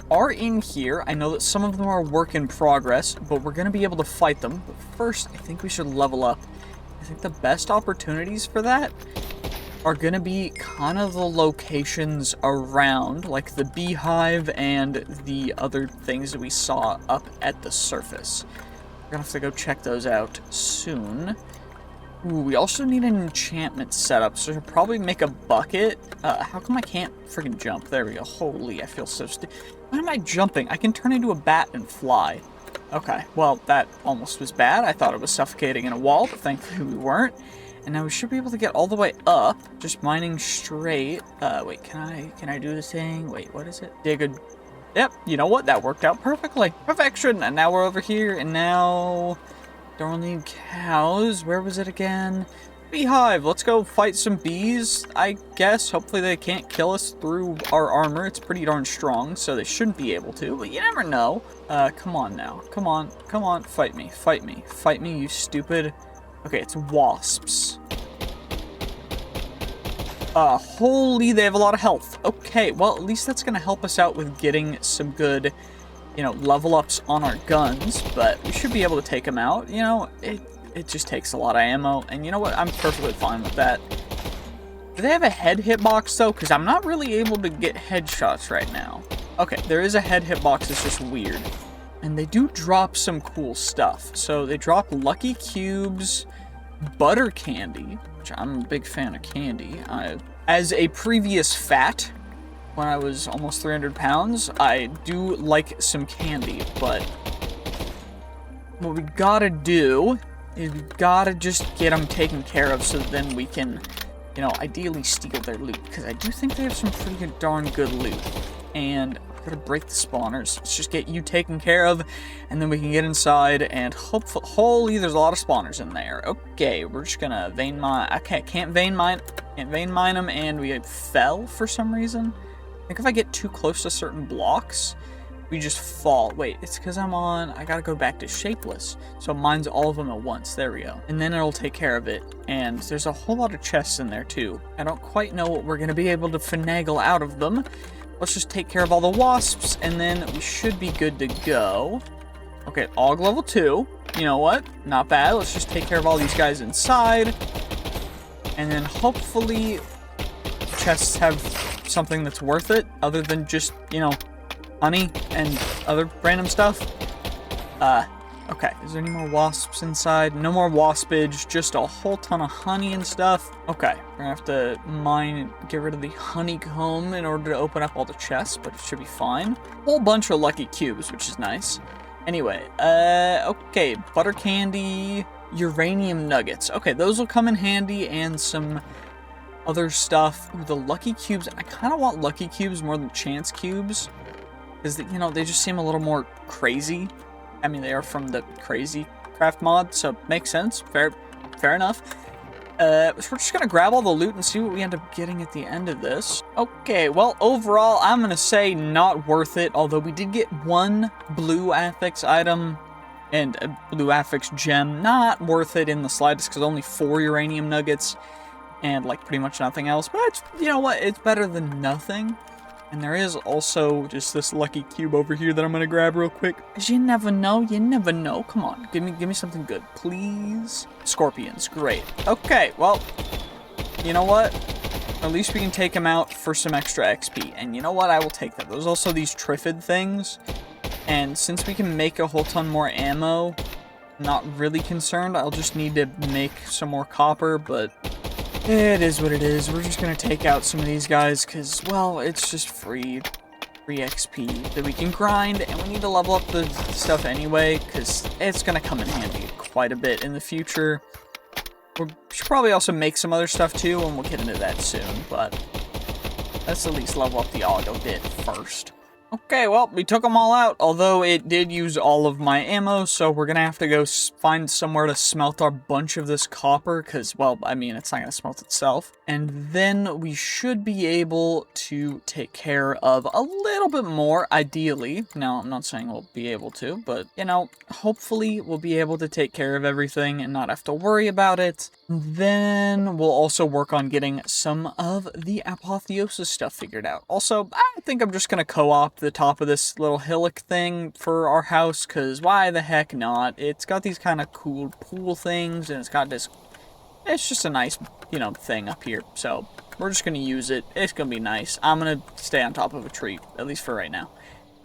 are in here. I know that some of them are work in progress, but we're going to be able to fight them. But first, I think we should level up. I think the best opportunities for that are going to be kind of the locations around, like the beehive and the other things that we saw up at the surface. We're going to have to go check those out soon. Ooh, we also need an enchantment setup, so we'll probably make a bucket. How come I can't freaking jump? There we go. Holy, I feel so stupid. Why am I jumping? I can turn into a bat and fly. Okay, well, that almost was bad. I thought it was suffocating in a wall, but thankfully we weren't. And now we should be able to get all the way up, just mining straight. Wait, can I do this thing? Wait, what is it? Dig a... Yep, you know what? That worked out perfectly. Perfection! And now we're over here, and now... Don't need cows. Where was it again? Beehive. Let's go fight some bees, I guess. Hopefully they can't kill us through our armor. It's pretty darn strong, so they shouldn't be able to, but you never know. Come on now. Come on. Come on. Fight me. Fight me. Fight me, you stupid... Okay, it's wasps. Holy, they have a lot of health. Okay, well, at least that's gonna help us out with getting some good... you know, level ups on our guns, but we should be able to take them out. You know, it just takes a lot of ammo, and you know what? I'm perfectly fine with that. Do they have a head hitbox, though? Because I'm not really able to get headshots right now. Okay, there is a head hitbox, it's just weird. And they do drop some cool stuff. So they drop lucky cubes, butter candy, which I'm a big fan of candy. As a previous fat, when I was almost 300 pounds, I do like some candy, but what we gotta do is we gotta just get them taken care of so that then we can, you know, ideally steal their loot, because I do think they have some pretty darn good loot. And I'm gonna break the spawners. Let's just get you taken care of, and then we can get inside, and hopefully, holy, there's a lot of spawners in there. Okay, we're just gonna vein mine. Okay, can't vein mine them, and we fell for some reason. I think if I get too close to certain blocks, we just fall. Wait, it's because I gotta go back to shapeless. So mine's all of them at once. There we go. And then it'll take care of it. And there's a whole lot of chests in there too. I don't quite know what we're gonna be able to finagle out of them. Let's just take care of all the wasps, and then we should be good to go. Okay, AUG level 2. You know what? Not bad. Let's just take care of all these guys inside. And then hopefully chests have something that's worth it, other than just, you know, honey and other random stuff. Okay, is there any more wasps inside? No more waspage, just a whole ton of honey and stuff. Okay, we're gonna have to get rid of the honeycomb in order to open up all the chests, but it should be fine. Whole bunch of lucky cubes, which is nice. Anyway, okay, butter candy, uranium nuggets. Okay, those will come in handy, and some other stuff. Ooh, the lucky cubes. I kind of want lucky cubes more than chance cubes, because, you know, they just seem a little more crazy. I mean, they are from the Crazy Craft mod, so it makes sense. Fair enough. So we're just gonna grab all the loot and see what we end up getting at the end of this. Okay, well, overall, I'm gonna say not worth it, although we did get one blue affix item and a blue affix gem. Not worth it in the slightest, because only 4 uranium nuggets and, like, pretty much nothing else. But, it's, you know what, it's better than nothing. And there is also just this lucky cube over here that I'm gonna grab real quick. Cause you never know, Come on, give me something good, please. Scorpions, great. Okay, well, you know what? At least we can take them out for some extra XP. And you know what? I will take that. There's also these Triffid things. And since we can make a whole ton more ammo not really concerned. I'll just need to make some more copper, but it is what it is. We're just gonna take out some of these guys because, well, it's just free XP that we can grind, and we need to level up the stuff anyway because it's gonna come in handy quite a bit in the future. We should probably also make some other stuff too, and we'll get into that soon, but let's at least level up the auto bit first. Okay, well, we took them all out, although it did use all of my ammo, so we're gonna have to go find somewhere to smelt our bunch of this copper, because, well, I mean, it's not gonna smelt itself. And then we should be able to take care of a little bit more, ideally. Now, I'm not saying we'll be able to, but, you know, hopefully we'll be able to take care of everything and not have to worry about it. Then we'll also work on getting some of the apotheosis stuff figured out. Also, I think I'm just gonna co-op the top of this little hillock thing for our house, because why the heck not? It's got these kind of cool pool things, and it's got this, it's just a nice, you know, thing up here, so we're just gonna use it. It's gonna be nice. I'm gonna stay on top of a tree, at least for right now.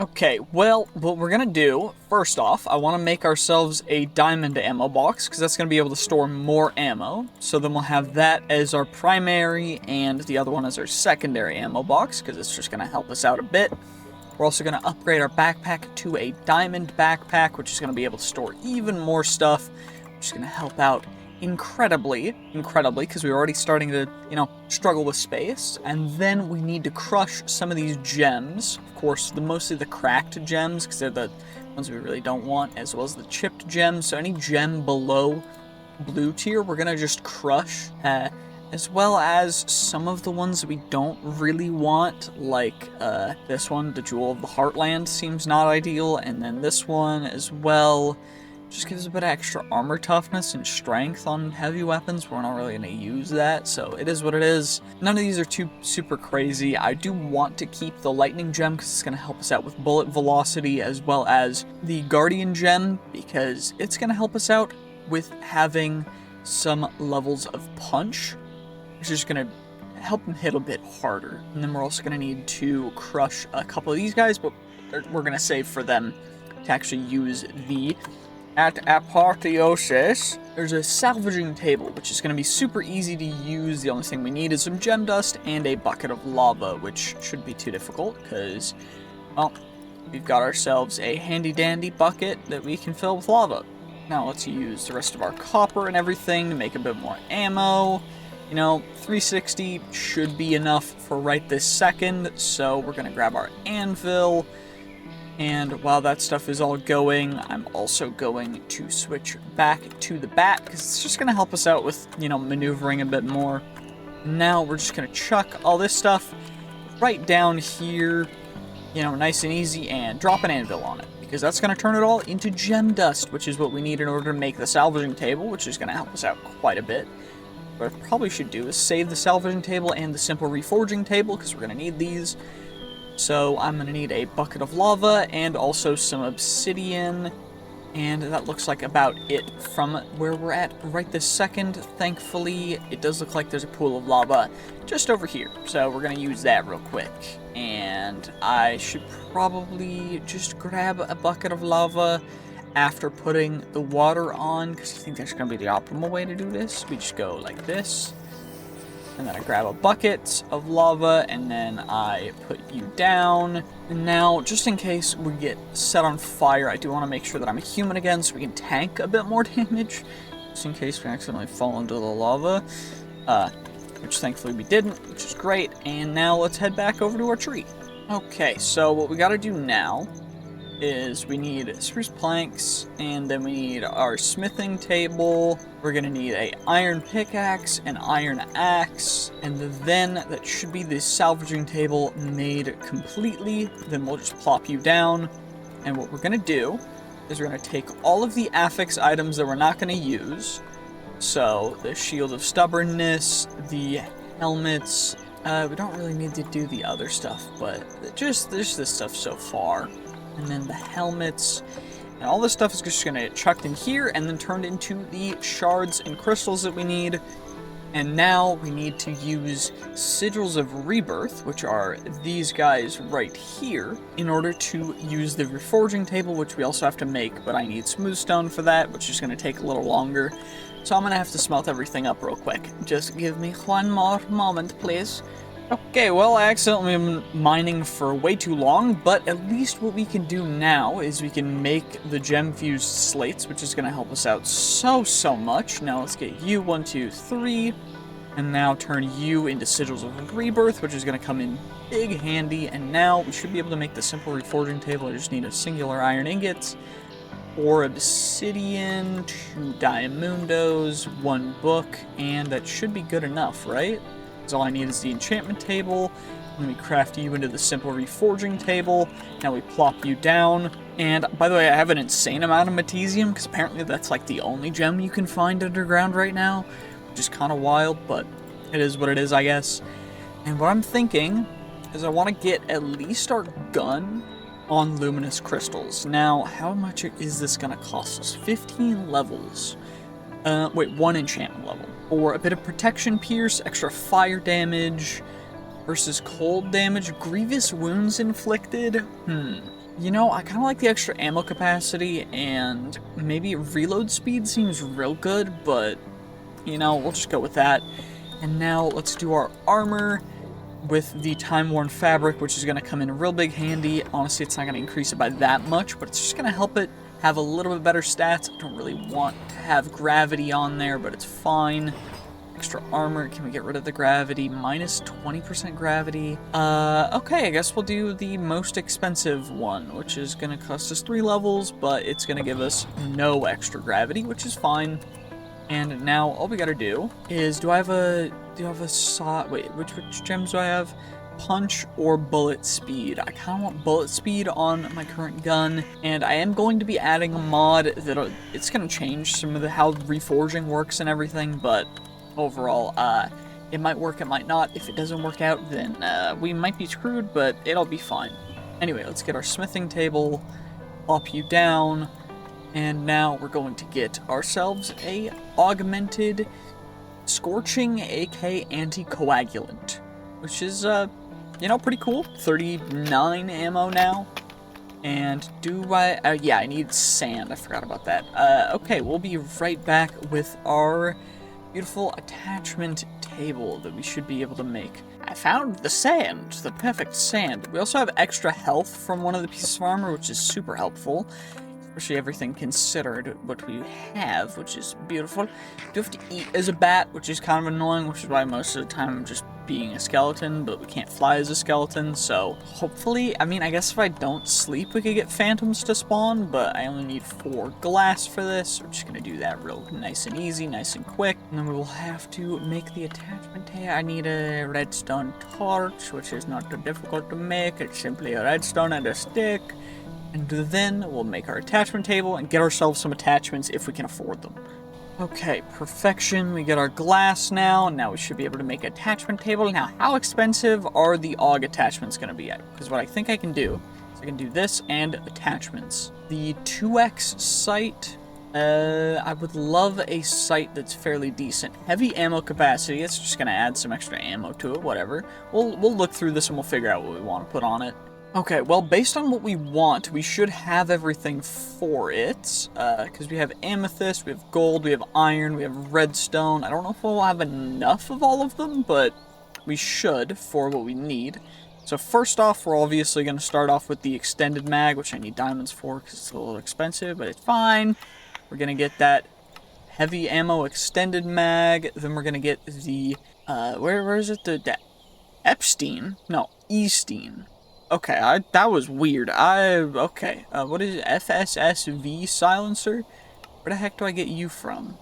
Okay, well, what we're gonna do, first off, I want to make ourselves a diamond ammo box, because that's gonna be able to store more ammo, so then we'll have that as our primary, and the other one as our secondary ammo box, because it's just gonna help us out a bit. We're also going to upgrade our backpack to a diamond backpack, which is going to be able to store even more stuff, which is going to help out incredibly, because we're already starting to, you know, struggle with space. And then we need to crush some of these gems. Of course, mostly the cracked gems, because they're the ones we really don't want, as well as the chipped gems. So any gem below blue tier, we're going to just crush, as well as some of the ones that we don't really want, like this one, the Jewel of the Heartland, seems not ideal, and then this one as well. Just gives a bit of extra armor toughness and strength on heavy weapons. We're not really going to use that, so it is what it is. None of these are too super crazy. I do want to keep the lightning gem because it's going to help us out with bullet velocity, as well as the guardian gem because it's going to help us out with having some levels of punch, which is going to help them hit a bit harder. And then we're also going to need to crush a couple of these guys, but we're going to save for them to actually use the apotheosis. There's a salvaging table, which is going to be super easy to use. The only thing we need is some gem dust and a bucket of lava, which shouldn't be too difficult because, well, we've got ourselves a handy-dandy bucket that we can fill with lava. Now let's use the rest of our copper and everything to make a bit more ammo. You know, 360 should be enough for right this second, so we're going to grab our anvil, and while that stuff is all going, I'm also going to switch back to the bat, because it's just going to help us out with, you know, maneuvering a bit more. Now we're just going to chuck all this stuff right down here, you know, nice and easy, and drop an anvil on it, because that's going to turn it all into gem dust, which is what we need in order to make the salvaging table, which is going to help us out quite a bit. What I probably should do is save the salvaging table and the simple reforging table, because we're going to need these. So I'm going to need a bucket of lava and also some obsidian, and that looks like about it from where we're at right this second. Thankfully, it does look like there's a pool of lava just over here, so we're going to use that real quick. And I should probably just grab a bucket of lava after putting the water on, because I think that's going to be the optimal way to do this. We just go like this, and then I grab a bucket of lava, and then I put you down. And now, just in case we get set on fire, I do want to make sure that I'm a human again, so we can tank a bit more damage, just in case we accidentally fall into the lava, which thankfully we didn't, which is great. And now let's head back over to our tree. Okay, so what we got to do now is we need spruce planks, and then we need our smithing table. We're gonna need a iron pickaxe, an iron axe, and then that should be the salvaging table made completely. Then we'll just plop you down, and what we're gonna do is we're gonna take all of the affix items that we're not gonna use, so the shield of stubbornness, the helmets, we don't really need to do the other stuff, but just this stuff so far. And then the helmets, and all this stuff is just going to get chucked in here and then turned into the shards and crystals that we need. And now we need to use Sigils of Rebirth, which are these guys right here, in order to use the reforging table, which we also have to make, but I need smooth stone for that, which is going to take a little longer. So I'm going to have to smelt everything up real quick. Just give me one more moment, please. Okay, well, I accidentally am mining for way too long, but at least what we can do now is we can make the gem-fused slates, which is going to help us out so much. Now let's get you, 1, 2, 3, and now turn you into Sigils of Rebirth, which is going to come in big handy, and now we should be able to make the simple reforging table. I just need a singular iron ingots, 4 obsidian, 2 diamundos, 1 book, and that should be good enough, right? Because all I need is the enchantment table. Then we craft you into the simple reforging table. Now we plop you down. And by the way, I have an insane amount of Matesium, because apparently that's like the only gem you can find underground right now, which is kind of wild, but it is what it is, I guess. And what I'm thinking is I want to get at least our gun on luminous crystals. Now, how much is this going to cost us? 15 levels. Wait, 1 enchantment level. Or a bit of protection pierce, extra fire damage versus cold damage, grievous wounds inflicted. You know, I kind of like the extra ammo capacity, and maybe reload speed seems real good, but, you know, we'll just go with that. And now let's do our armor with the time-worn fabric, which is going to come in real big handy. Honestly, it's not going to increase it by that much, but it's just going to help it have a little bit better stats. I don't really want to have gravity on there, but it's fine. Extra armor, can we get rid of the gravity? Minus 20% gravity. Okay, I guess we'll do the most expensive one, which is gonna cost us 3 levels, but it's gonna give us no extra gravity, which is fine. And now all we gotta do is, wait, which gems do I have? Punch or bullet speed. I kind of want bullet speed on my current gun, and I am going to be adding a mod that it's going to change some of how reforging works and everything, but overall, it might work, it might not. If it doesn't work out, then we might be screwed, but it'll be fine. Anyway, let's get our smithing table, plop you down, and now we're going to get ourselves a augmented scorching AK anticoagulant, which is you know, pretty cool. 39 ammo now. And yeah, I need sand. I forgot about that. Okay, we'll be right back with our beautiful attachment table that we should be able to make. I found the sand, the perfect sand. We also have extra health from one of the pieces of armor, which is super helpful. Especially everything considered what we have, which is beautiful. Do have to eat as a bat, which is kind of annoying, which is why most of the time I'm just being a skeleton, but we can't fly as a skeleton, so hopefully, I mean, I guess if I don't sleep, we could get phantoms to spawn, but I only need 4 glass for this. We're just gonna do that real nice and easy, nice and quick, and then we will have to make the attachment here. I need a redstone torch, which is not too difficult to make. It's simply a redstone and a stick. And then we'll make our attachment table and get ourselves some attachments if we can afford them. Okay, perfection. We get our glass now. Now we should be able to make an attachment table. Now, how expensive are the AUG attachments going to be? Because what I think I can do is I can do this and attachments. The 2x sight, I would love a sight that's fairly decent. Heavy ammo capacity. It's just going to add some extra ammo to it, whatever. We'll look through this and we'll figure out what we want to put on it. Okay, well, based on what we want, we should have everything for it, because we have amethyst, we have gold, we have iron, we have redstone. I don't know if we'll have enough of all of them, but we should for what we need. So first off, we're obviously going to start off with the extended mag, which I need diamonds for because it's a little expensive, but it's fine. We're going to get that heavy ammo extended mag, then we're going to get the, where is it? The Epstein? No, Easteen. Okay, that was weird. Okay, what is it? FSSV silencer? Where the heck do I get you from?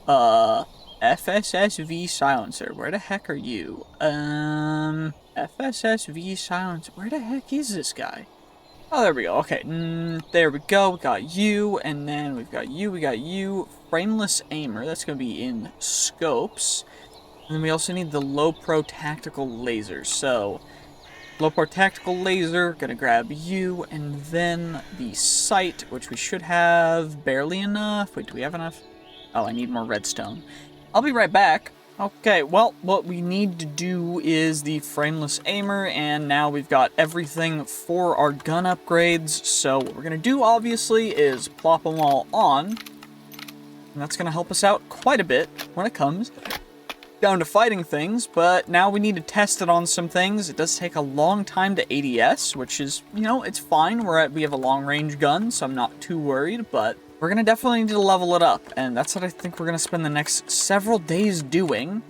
FSSV silencer, where the heck are you? FSSV silencer, where the heck is this guy? Oh, there we go, okay, there we go, we got you, and then we got you. Frameless aimer, that's gonna be in scopes. And then we also need the low pro tactical laser, so low pro tactical laser, gonna grab you, and then the sight, which we should have barely enough. Wait, do we have enough? Oh, I need more redstone. I'll be right back. Okay, well, what we need to do is the frameless aimer, and now we've got everything for our gun upgrades. So what we're going to do, obviously, is plop them all on, and that's going to help us out quite a bit when it comes down to fighting things, but now we need to test it on some things. It does take a long time to ADS, which is, you know, it's fine. We have a long-range gun, so I'm not too worried, but we're going to definitely need to level it up, and that's what I think we're going to spend the next several days doing,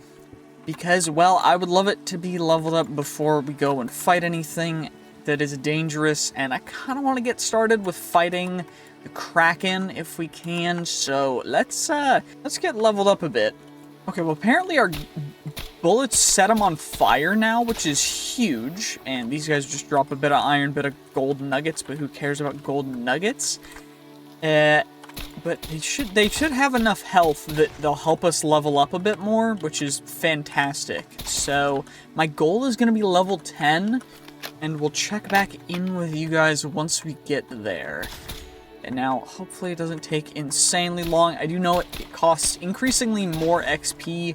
because, well, I would love it to be leveled up before we go and fight anything that is dangerous, and I kind of want to get started with fighting the Kraken if we can, so let's get leveled up a bit. Okay, well, apparently our bullets set them on fire now, which is huge, and these guys just drop a bit of iron, bit of gold nuggets, but who cares about gold nuggets? But they should have enough health that they'll help us level up a bit more, which is fantastic. So my goal is going to be level 10, and we'll check back in with you guys once we get there. And now, hopefully it doesn't take insanely long. I do know it costs increasingly more XP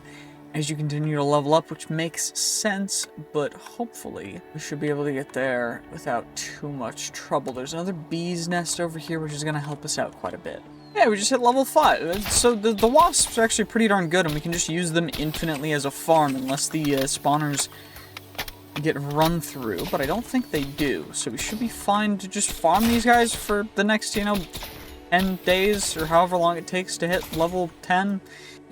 as you continue to level up, which makes sense, but hopefully we should be able to get there without too much trouble. There's another bee's nest over here, which is going to help us out quite a bit. Yeah, we just hit level 5. So the wasps are actually pretty darn good, and we can just use them infinitely as a farm, unless the spawners get run through, but I don't think they do. So we should be fine to just farm these guys for the next, 10 days, or however long it takes to hit level 10.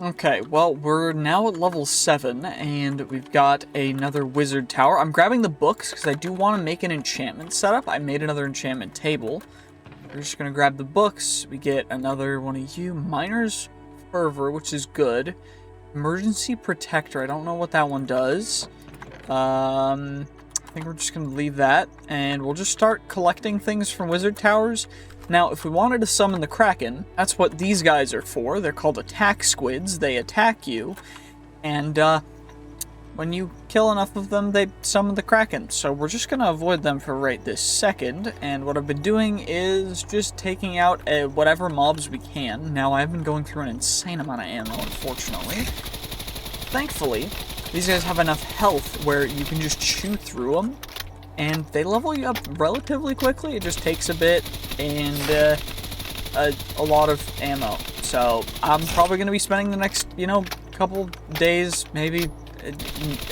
Okay, well, we're now at level 7, and we've got another wizard tower. I'm grabbing the books, because I do want to make an enchantment setup. I made another enchantment table. We're just going to grab the books. We get another one of you. Miner's Fervor, which is good. Emergency Protector. I don't know what that one does. I think we're just going to leave that. And we'll just start collecting things from wizard towers. Now, if we wanted to summon the Kraken, that's what these guys are for. They're called attack squids. They attack you. And, when you kill enough of them, they summon the Kraken. So we're just going to avoid them for right this second. And what I've been doing is just taking out whatever mobs we can. Now, I've been going through an insane amount of ammo, unfortunately. Thankfully, these guys have enough health where you can just chew through them. And they level you up relatively quickly. It just takes a bit and a lot of ammo. So I'm probably going to be spending the next, couple days, maybe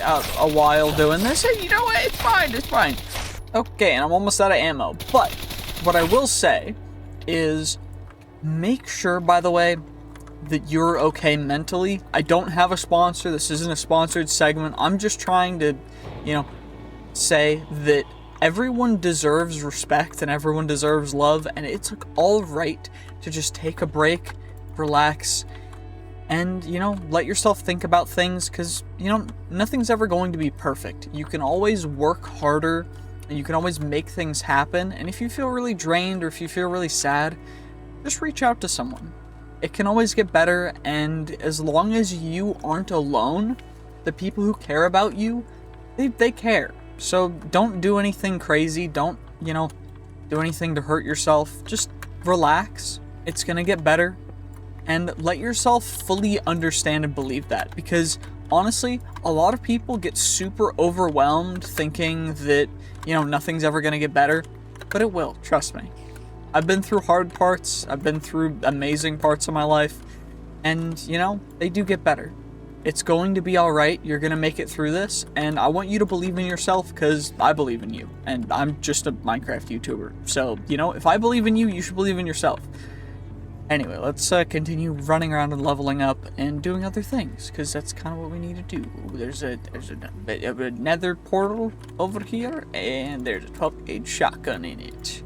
a while doing this, and you know what, it's fine. Okay, and I'm almost out of ammo, but what I will say is make sure, by the way, that you're okay mentally. I don't have a sponsor. This isn't a sponsored segment. I'm just trying to, say that everyone deserves respect and everyone deserves love, and it's all right to just take a break, relax, and, let yourself think about things, because, nothing's ever going to be perfect. You can always work harder, and you can always make things happen, and if you feel really drained or if you feel really sad, just reach out to someone. It can always get better, and as long as you aren't alone, the people who care about you, they care. So don't do anything crazy, don't, do anything to hurt yourself. Just relax. It's gonna get better. And let yourself fully understand and believe that, because honestly, a lot of people get super overwhelmed thinking that, nothing's ever going to get better, but it will, trust me. I've been through hard parts, I've been through amazing parts of my life, and, they do get better. It's going to be alright, you're going to make it through this, and I want you to believe in yourself, because I believe in you, and I'm just a Minecraft YouTuber. So, if I believe in you, you should believe in yourself. Anyway, let's continue running around and leveling up and doing other things, because that's kind of what we need to do. There's a nether portal over here, and there's a 12-gauge shotgun in it,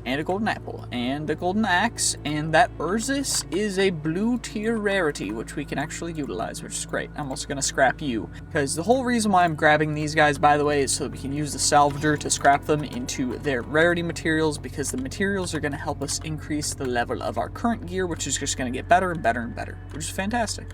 and a golden apple, and a golden axe, and that Urzus is a blue tier rarity, which we can actually utilize, which is great. I'm also going to scrap you, because the whole reason why I'm grabbing these guys, by the way, is so that we can use the salvager to scrap them into their rarity materials, because the materials are going to help us increase the level of our current gear, which is just going to get better and better and better, which is fantastic.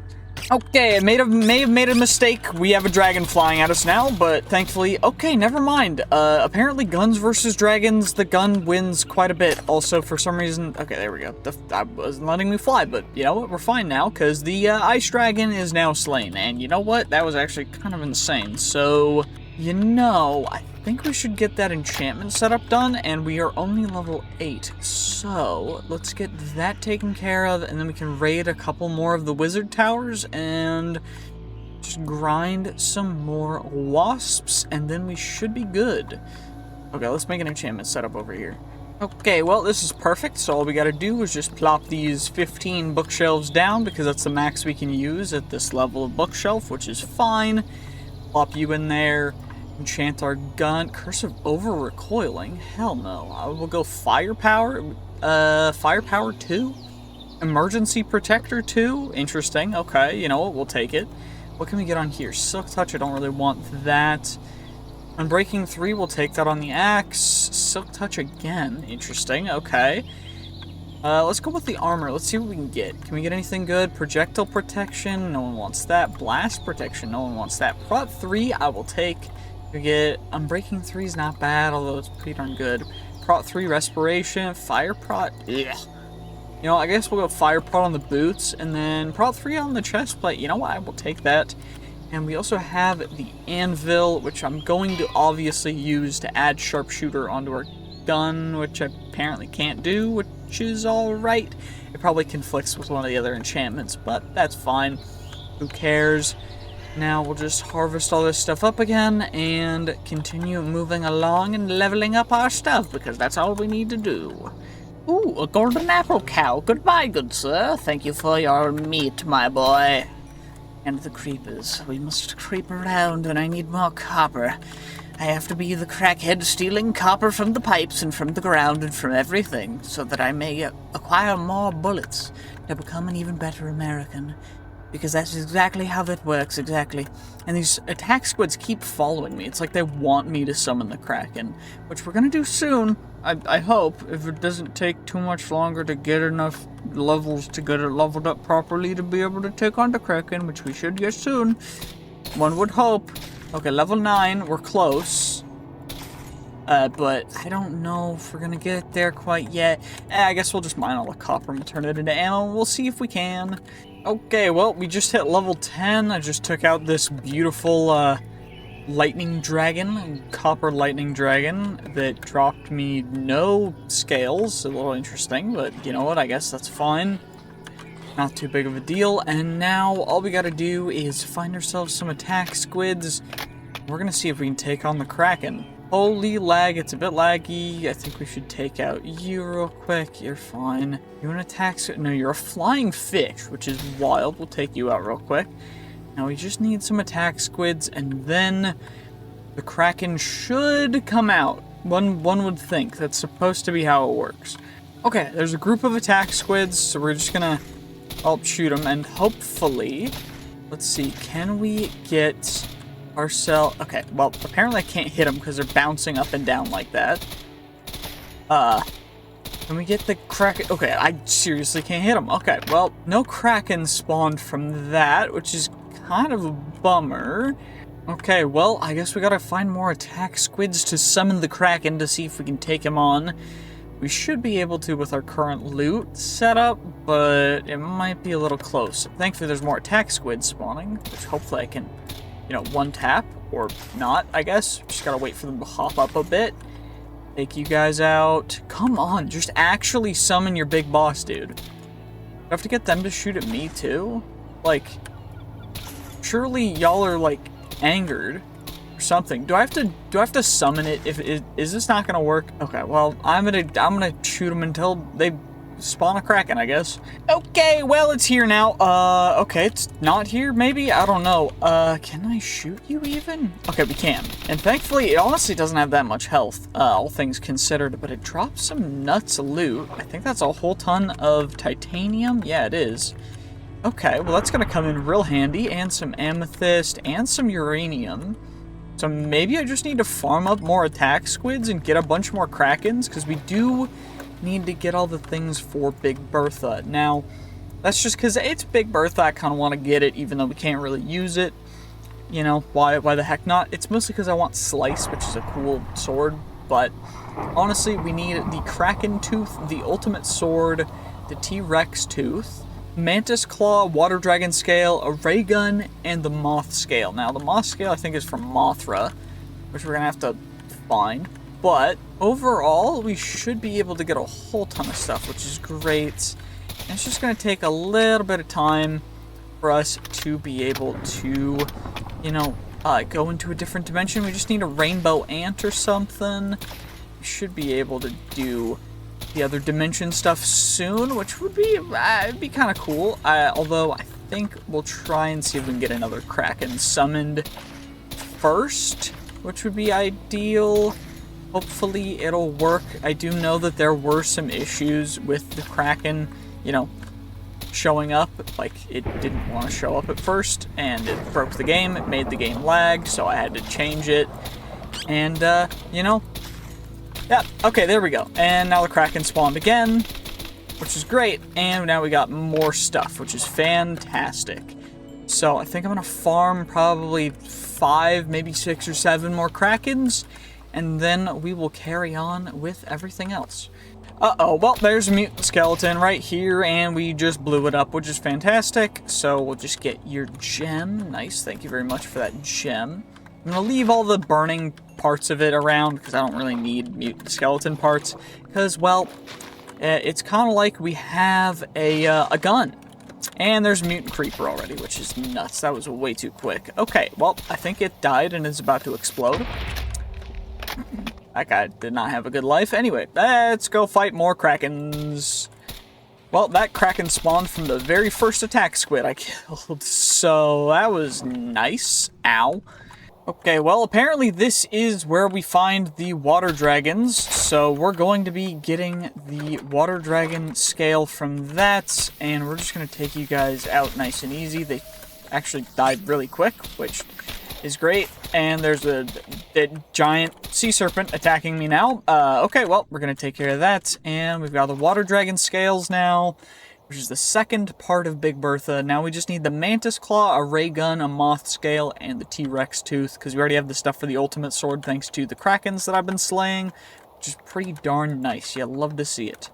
Okay, I may have made a mistake. We have a dragon flying at us now, but thankfully... Okay, never mind. Apparently guns versus dragons, the gun wins quite a bit. Also, for some reason... Okay, there we go. I wasn't letting me fly, but you know what? We're fine now, because the ice dragon is now slain. And you know what? That was actually kind of insane. So, you know, I think we should get that enchantment setup done, and we are only level 8. So, let's get that taken care of, and then we can raid a couple more of the wizard towers, and just grind some more wasps, and then we should be good. Okay, let's make an enchantment setup over here. Okay, well, this is perfect, so all we gotta do is just plop these 15 bookshelves down, because that's the max we can use at this level of bookshelf, which is fine. Plop you in there. Enchant our gun. Curse of over recoiling? Hell no. I will go firepower. Firepower 2? Emergency protector 2? Interesting. Okay, you know what? We'll take it. What can we get on here? Silk touch, I don't really want that. Unbreaking 3, we'll take that on the axe. Silk touch again. Interesting. Okay. Let's go with the armor. Let's see what we can get. Can we get anything good? Projectile protection? No one wants that. Blast protection? No one wants that. Prot 3, I will take. We get Unbreaking 3 is not bad, although it's pretty darn good. Prot 3 respiration, fire prot. Yeah. You know, I guess we'll go fire prot on the boots, and then prot 3 on the chest plate. You know what? I will take that. And we also have the anvil, which I'm going to obviously use to add sharpshooter onto our gun, which I apparently can't do, which is alright. It probably conflicts with one of the other enchantments, but that's fine. Who cares? Now we'll just harvest all this stuff up again and continue moving along and leveling up our stuff, because that's all we need to do. Ooh, a golden apple cow. Goodbye, good sir. Thank you for your meat, my boy. And the creepers. We must creep around, and I need more copper. I have to be the crackhead stealing copper from the pipes and from the ground and from everything, so that I may acquire more bullets to become an even better American. Because that's exactly how that works, exactly. And these attack squids keep following me. It's like they want me to summon the Kraken, which we're gonna do soon, I hope, if it doesn't take too much longer to get enough levels to get it leveled up properly to be able to take on the Kraken, which we should get soon. One would hope. Okay, level 9, we're close. But I don't know if we're gonna get there quite yet. I guess we'll just mine all the copper and turn it into ammo, and we'll see if we can. Okay, well, we just hit level 10. I just took out this beautiful, lightning dragon, copper lightning dragon, that dropped me no scales. A little interesting, but you know what, I guess that's fine. Not too big of a deal. And now, all we gotta do is find ourselves some attack squids. We're gonna see if we can take on the Kraken. Holy lag, it's a bit laggy. I think we should take out you real quick. You're fine. You want to attack? No, you're a flying fish, which is wild. We'll take you out real quick. Now we just need some attack squids, and then the Kraken should come out. One would think. That's supposed to be how it works. Okay, there's a group of attack squids, so we're just gonna shoot them, and hopefully, let's see, can we get ourselves... Okay, well, apparently I can't hit them because they're bouncing up and down like that. Can we get the Kraken? Okay, I seriously can't hit them. Okay, well, no Kraken spawned from that, which is kind of a bummer. Okay, well, I guess we gotta find more attack squids to summon the Kraken to see if we can take him on. We should be able to with our current loot setup, but it might be a little close. Thankfully, there's more attack squids spawning, which hopefully I can, you know, one tap, or not, I guess. Just gotta wait for them to hop up a bit. Take you guys out. Come on, just actually summon your big boss, dude. Do I have to get them to shoot at me, too? Like, surely y'all are, like, angered or something. Do I have to summon it? Is this not gonna work? Okay, well, I'm gonna shoot them until they spawn a Kraken, I guess. Okay, well, it's here now. Okay, it's not here, maybe? I don't know. Can I shoot you even? Okay, we can. And thankfully, it honestly doesn't have that much health, all things considered, but it drops some nuts loot. I think that's a whole ton of titanium. Yeah, it is. Okay, well, that's gonna come in real handy, and some amethyst, and some uranium. So maybe I just need to farm up more attack squids and get a bunch more Krakens, because we do need to get all the things for Big Bertha. Now, That's just because it's Big Bertha. I kind of want to get it, even though we can't really use it. You know, why the heck not? It's mostly because I want Slice, which is a cool sword. But honestly, we need the Kraken Tooth, the Ultimate Sword, the T-Rex Tooth, Mantis Claw, Water Dragon Scale, a Ray Gun, and the Moth Scale. Now, the Moth Scale I think is from Mothra, which we're going to have to find. But overall, we should be able to get a whole ton of stuff, which is great. And it's just going to take a little bit of time for us to be able to, you know, go into a different dimension. We just need a rainbow ant or something. We should be able to do the other dimension stuff soon, which would be kind of cool. Although I think we'll try and see if we can get another Kraken summoned first, which would be ideal. Hopefully it'll work. I do know that there were some issues with the Kraken, you know, showing up. Like, it didn't want to show up at first, and it broke the game. It made the game lag, so I had to change it. And, you know, yeah, okay, there we go. And now the Kraken spawned again, which is great. And now we got more stuff, which is fantastic. So I think I'm going to farm probably 5, maybe 6 or 7 more Krakens, and then we will carry on with everything else. Uh-oh, well, there's a mutant skeleton right here, and we just blew it up, which is fantastic. So we'll just get your gem. Nice, thank you very much for that gem. I'm going to leave all the burning parts of it around, because I don't really need mutant skeleton parts. Because, well, it's kind of like we have a gun. And there's a mutant creeper already, which is nuts. That was way too quick. Okay, well, I think it died and is about to explode. That guy did not have a good life. Anyway, let's go fight more Krakens. Well, that Kraken spawned from the very first attack squid I killed, so that was nice. Ow. Okay, well, apparently this is where we find the water dragons, so we're going to be getting the water dragon scale from that, and we're just going to take you guys out nice and easy. They actually died really quick, which is great. And there's a giant sea serpent attacking me now. Okay, well, we're going to take care of that. And we've got the water dragon scales now, which is the second part of Big Bertha. Now we just need the Mantis Claw, a Ray Gun, a Moth Scale, and the T-Rex Tooth, because we already have the stuff for the Ultimate Sword thanks to the Krakens that I've been slaying, which is pretty darn nice. You love to see it.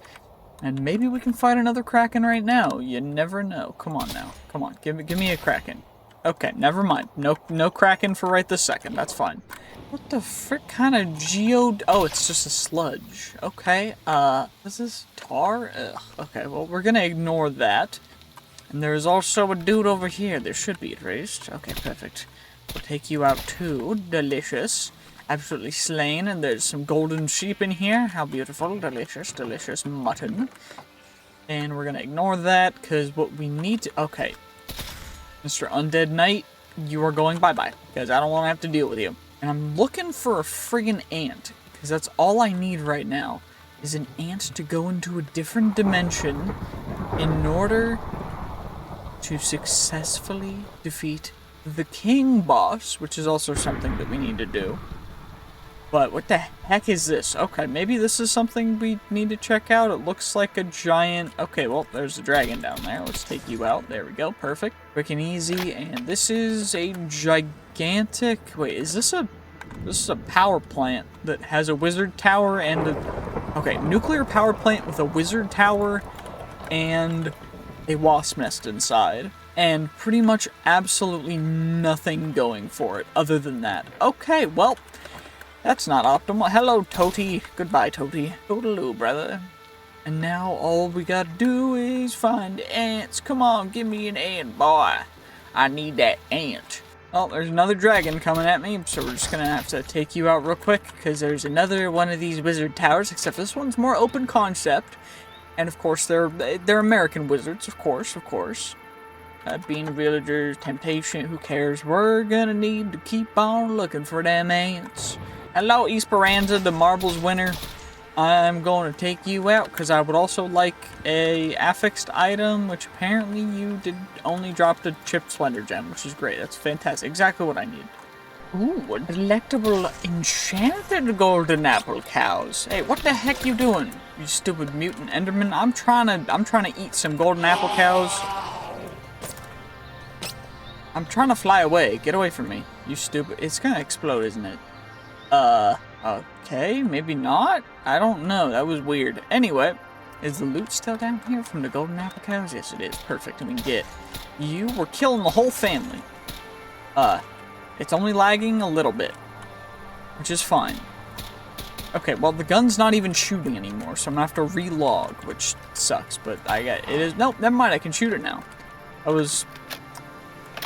And maybe we can fight another Kraken right now. You never know. Come on now. Come on, give me a Kraken. Okay, never mind. No Kraken for right this second. That's fine. What the frick kind of Oh, it's just a sludge. Okay, is this tar? Ugh. Okay, well, we're gonna ignore that. And there's also a dude over here. There should be, at least. Okay, perfect. We'll take you out too. Delicious. Absolutely slain. And there's some golden sheep in here. How beautiful. Delicious, delicious mutton. And we're gonna ignore that, because what we need to... Okay. Mr. Undead Knight, you are going bye-bye, because I don't want to have to deal with you. And I'm looking for a friggin' ant, because that's all I need right now, is an ant to go into a different dimension in order to successfully defeat the king boss, which is also something that we need to do. But what the heck is this? Okay, maybe this is something we need to check out. It looks like a giant... Okay, well, there's a dragon down there. Let's take you out. There we go. Perfect. Quick and easy. And this is a gigantic... Wait, is this a... This is a power plant that has a wizard tower and a... Okay, nuclear power plant with a wizard tower and a wasp nest inside. And pretty much absolutely nothing going for it other than that. Okay, well... That's not optimal. Hello, Toty. Goodbye, Toty. Toodaloo, brother. And now all we gotta do is find ants. Come on, give me an ant, boy. I need that ant. Oh, there's another dragon coming at me, so we're just gonna have to take you out real quick, because there's another one of these wizard towers, except this one's more open concept. And of course, they're American wizards, of course. Being villagers, temptation, who cares? We're gonna need to keep on looking for them ants. Hello, Esperanza, the marbles winner. I'm going to take you out because I would also like a affixed item, which apparently you did only drop the chipped slender gem, which is great. That's fantastic. Exactly what I need. Ooh, delectable enchanted golden apple cows. Hey, what the heck you doing, you stupid mutant enderman? I'm trying to eat some golden apple cows. I'm trying to fly away. Get away from me, you stupid. It's gonna explode, isn't it? Okay, maybe not. I don't know. That was weird. Anyway, is the loot still down here from the golden apple cows? Yes, it is. Perfect. And we can get you. We're killing the whole family. It's only lagging a little bit, which is fine. Okay, well, the gun's not even shooting anymore, so I'm gonna have to relog, which sucks, but it is, nope, never mind, I can shoot it now.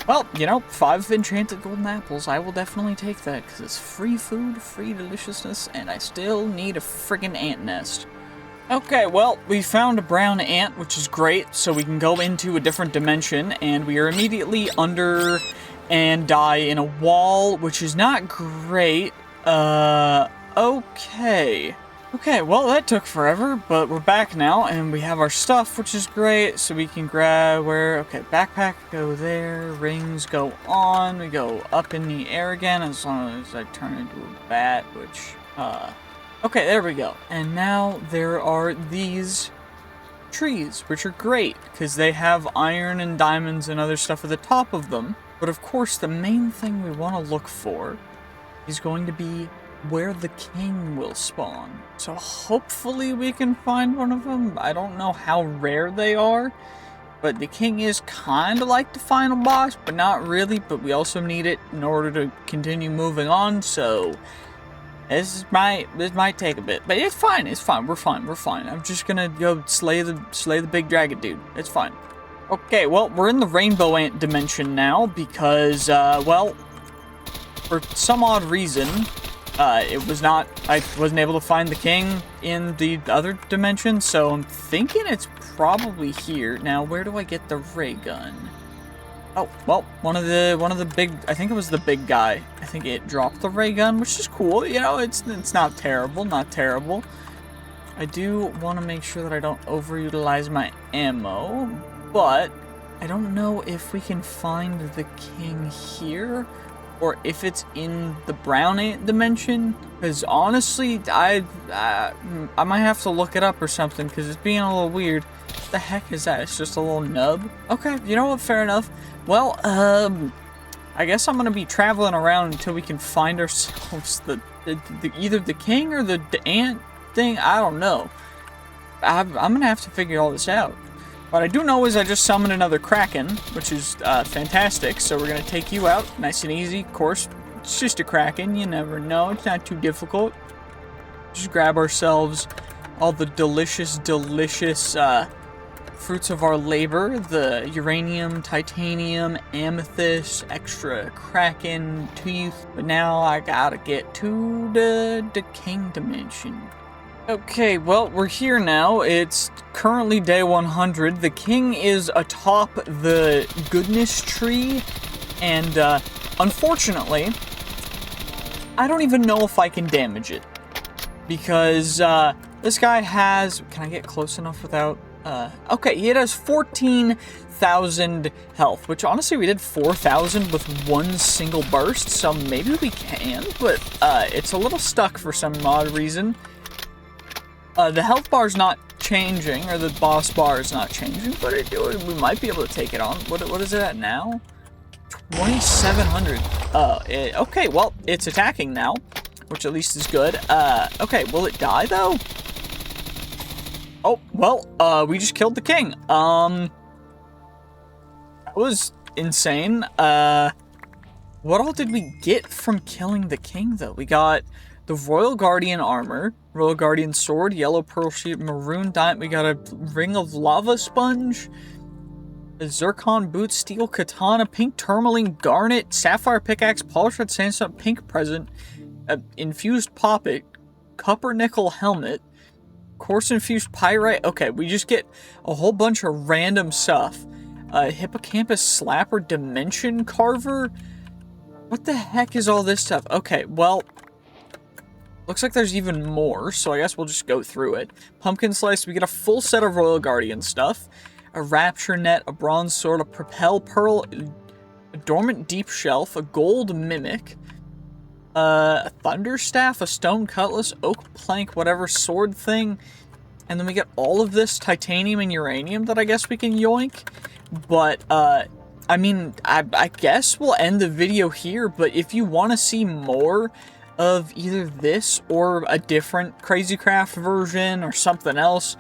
Well, you know, 5 enchanted golden apples, I will definitely take that, because it's free food, free deliciousness, and I still need a friggin' ant nest. Okay, well, we found a brown ant, which is great, so we can go into a different dimension, and we are immediately under and die in a wall, which is not great. Okay. Okay, well, that took forever, but we're back now, and we have our stuff, which is great, so we can grab okay, backpack, go there, rings go on, we go up in the air again, as long as I turn into a bat, which, okay, there we go. And now there are these trees, which are great, because they have iron and diamonds and other stuff at the top of them. But of course, the main thing we want to look for is going to be where the king will spawn. So hopefully we can find one of them. I don't know how rare they are, but the king is kind of like the final boss, but not really. But we also need it in order to continue moving on, so this might take a bit. But it's fine, we're fine. I'm just gonna go slay the big dragon dude. It's fine. Okay, well, we're in the rainbow ant dimension now because, well, for some odd reason, I wasn't able to find the king in the other dimension, so I'm thinking it's probably here. Now, where do I get the ray gun? Oh, well, one of the big, I think it was the big guy. I think it dropped the ray gun, which is cool. You know, it's not terrible, not terrible. I do want to make sure that I don't overutilize my ammo, but I don't know if we can find the king here or if it's in the brown ant dimension, because honestly, I might have to look it up or something, because it's being a little weird. What the heck is that? It's just a little nub? Okay, you know what? Fair enough. Well, I guess I'm gonna be traveling around until we can find ourselves either the king or the ant thing. I don't know. I'm gonna have to figure all this out. What I do know is I just summoned another Kraken, which is fantastic, so we're going to take you out, nice and easy. Of course, it's just a Kraken, you never know, it's not too difficult. Just grab ourselves all the delicious fruits of our labor, the uranium, titanium, amethyst, extra Kraken, teeth, but now I gotta get to the king dimension. Okay, well, we're here now. It's currently day 100. The king is atop the goodness tree, and unfortunately, I don't even know if I can damage it. Because this guy has... Can I get close enough without... Okay, it has 14,000 health, which honestly we did 4,000 with one single burst, so maybe we can, but it's a little stuck for some odd reason. The health bar is not changing, or the boss bar is not changing, but we might be able to take it on. What is it at now? 2,700. Okay, well, it's attacking now, which at least is good. Okay, will it die, though? Oh, well, we just killed the king. That was insane. What all did we get from killing the king, though? We got the Royal Guardian armor, Royal Guardian sword, yellow pearl sheet, maroon diamond. We got a ring of lava sponge, a zircon boot, steel katana, pink tourmaline, garnet, sapphire pickaxe, polished red sandstone, pink present, infused poppet, copper nickel helmet, coarse infused pyrite. Okay, we just get a whole bunch of random stuff. Hippocampus slapper, dimension carver. What the heck is all this stuff? Okay, well, looks like there's even more, so I guess we'll just go through it. Pumpkin slice, we get a full set of Royal Guardian stuff. A rapture net, a bronze sword, a propel pearl, a dormant deep shelf, a gold mimic, a thunder staff, a stone cutlass, oak plank, whatever sword thing, and then we get all of this titanium and uranium that I guess we can yoink. But, I mean, I guess we'll end the video here, but if you want to see more of either this or a different Crazy Craft version or something else,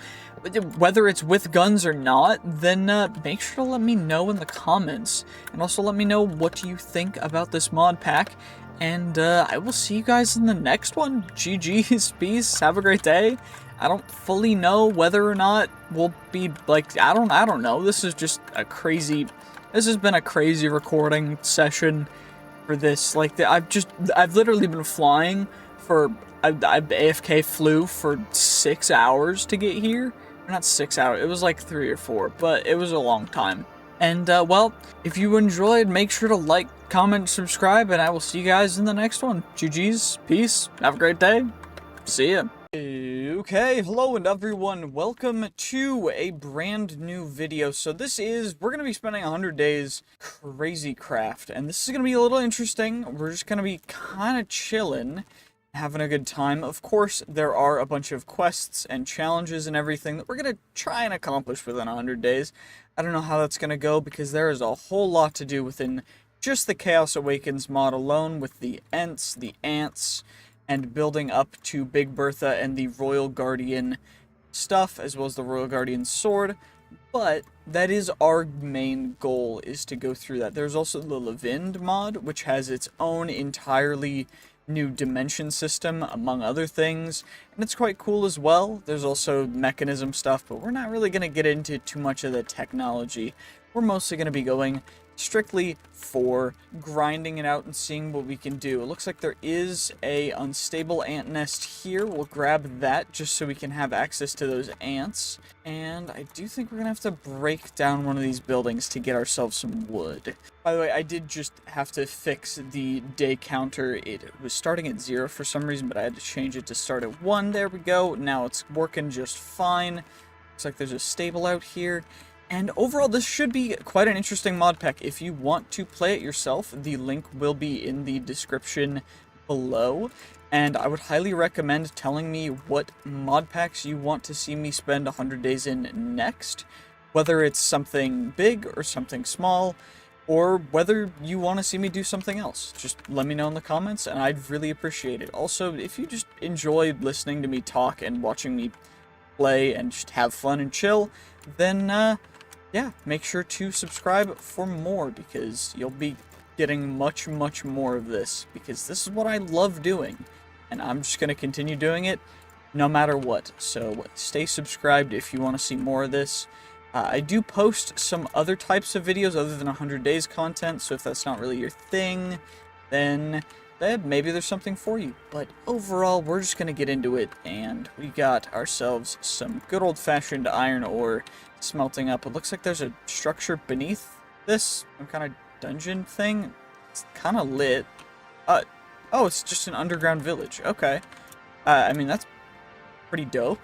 whether it's with guns or not, then make sure to let me know in the comments. And also let me know what you think about this mod pack. And I will see you guys in the next one. GG's, peace, have a great day. I don't fully know whether or not we'll be, like, I don't know. This is just a crazy, this has been a crazy recording session for this. Like, I've literally been flying for, I AFK flew for 6 hours to get here. Not 6 hours, it was like 3 or 4, but it was a long time. And, well, if you enjoyed, make sure to like, comment, subscribe, and I will see you guys in the next one. GG's, peace, have a great day, see ya. Okay, hello and everyone, welcome to a brand new video. So this is, we're going to be spending 100 days Crazy Craft, and this is going to be a little interesting. We're just going to be kind of chilling, having a good time. Of course, there are a bunch of quests and challenges and everything that we're going to try and accomplish within 100 days. I don't know how that's going to go because there is a whole lot to do within just the Chaos Awakens mod alone with the Ents, the Ants, and building up to Big Bertha and the Royal Guardian stuff, as well as the Royal Guardian sword. But that is our main goal, is to go through that. There's also the Levind mod, which has its own entirely new dimension system, among other things, and it's quite cool as well. There's also mechanism stuff, but we're not really going to get into too much of the technology. We're mostly going to be going strictly for grinding it out and seeing what we can do. It looks like there is a unstable ant nest here. We'll grab that just so we can have access to those ants. And I do think we're gonna have to break down one of these buildings to get ourselves some wood. By the way, I did just have to fix the day counter. It was starting at 0 for some reason, but I had to change it to start at 1. There we go. Now it's working just fine. Looks like there's a stable out here. And overall, this should be quite an interesting mod pack. If you want to play it yourself, the link will be in the description below. And I would highly recommend telling me what mod packs you want to see me spend 100 days in next. Whether it's something big or something small, or whether you want to see me do something else. Just let me know in the comments, and I'd really appreciate it. Also, if you just enjoy listening to me talk and watching me play and just have fun and chill, then, yeah, make sure to subscribe for more, because you'll be getting much, much more of this, because this is what I love doing, and I'm just going to continue doing it no matter what. So stay subscribed if you want to see more of this. I do post some other types of videos other than 100 days content, so if that's not really your thing, then maybe there's something for you. But overall, we're just going to get into it, and we got ourselves some good old-fashioned iron ore smelting up. It looks like there's a structure beneath this, some kind of dungeon thing. It's kind of lit. Oh, it's just an underground village. Okay. I mean, that's pretty dope.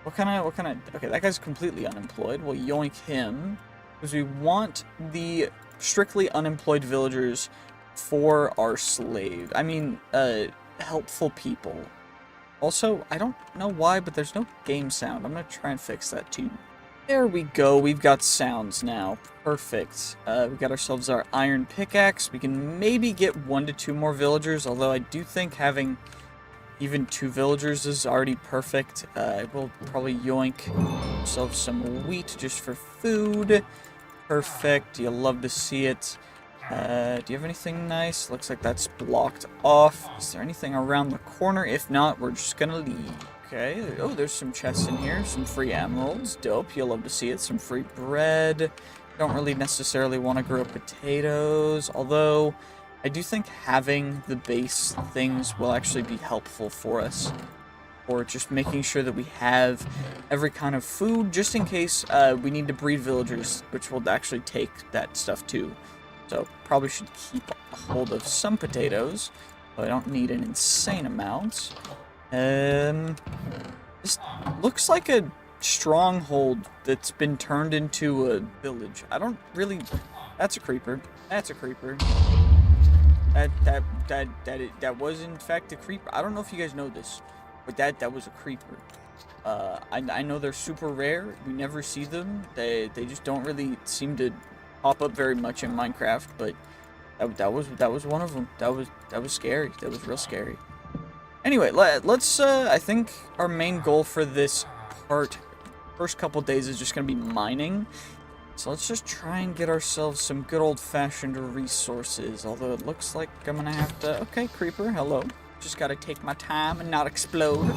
What kind of, okay, that guy's completely unemployed. We'll yoink him, because we want the strictly unemployed villagers for our slave. I mean, helpful people. Also, I don't know why, but there's no game sound. I'm gonna try and fix that too. There we go, we've got sounds now. Perfect. We got ourselves our iron pickaxe. We can maybe get 1 to 2 more villagers, although I do think having even 2 villagers is already perfect. We'll probably yoink ourselves some wheat just for food. Perfect, you'll love to see it. Do you have anything nice? Looks like that's blocked off. Is there anything around the corner? If not, we're just gonna leave. Okay, oh, there's some chests in here. Some free emeralds. Dope, you'll love to see it. Some free bread. Don't really necessarily want to grow potatoes, although I do think having the base things will actually be helpful for us. Or just making sure that we have every kind of food, just in case we need to breed villagers, which will actually take that stuff too. So probably should keep a hold of some potatoes, but I don't need an insane amount. This looks like a stronghold that's been turned into a village. I don't really... That's a creeper. That's a creeper. That was in fact a creeper. I don't know if you guys know this, but that was a creeper. I know they're super rare. We never see them. They just don't really seem to pop up very much in Minecraft. But that was one of them. That was scary. That was real scary. Anyway, let's. I think our main goal for this first couple days is just gonna be mining. So let's just try and get ourselves some good old-fashioned resources. Although it looks like I'm gonna have to... Okay, creeper, hello. Just gotta take my time and not explode.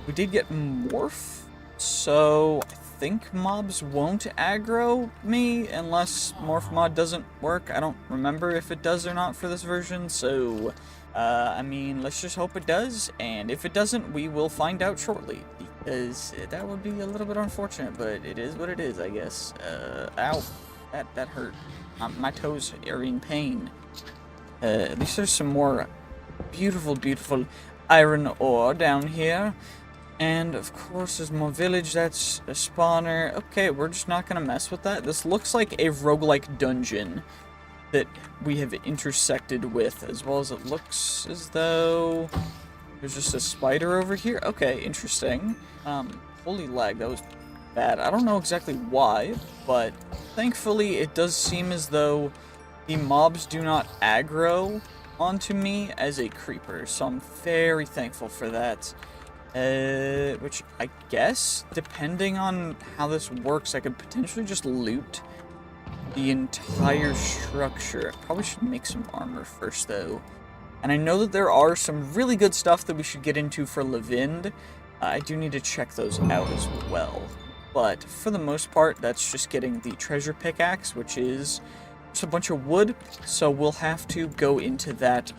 We did get morph, so I think mobs won't aggro me unless morph mod doesn't work. I don't remember if it does or not for this version, so... I mean, let's just hope it does, and if it doesn't, we will find out shortly. Because that would be a little bit unfortunate, but it is what it is, I guess. Ow. That hurt. My toes are in pain. At least there's some more beautiful, beautiful iron ore down here. And, of course, there's more village. That's a spawner. Okay, we're just not gonna mess with that. This looks like a roguelike dungeon that we have intersected with, as well as it looks as though there's just a spider over here. Okay, interesting. Holy lag, that was bad. I don't know exactly why, but thankfully it does seem as though the mobs do not aggro onto me as a creeper, so I'm very thankful for that. Which I guess, depending on how this works, I could potentially just loot the entire structure. I probably should make some armor first, though. And I know that there are some really good stuff that we should get into for Levind. I do need to check those out as well. But for the most part, that's just getting the treasure pickaxe, which is just a bunch of wood. So we'll have to go into that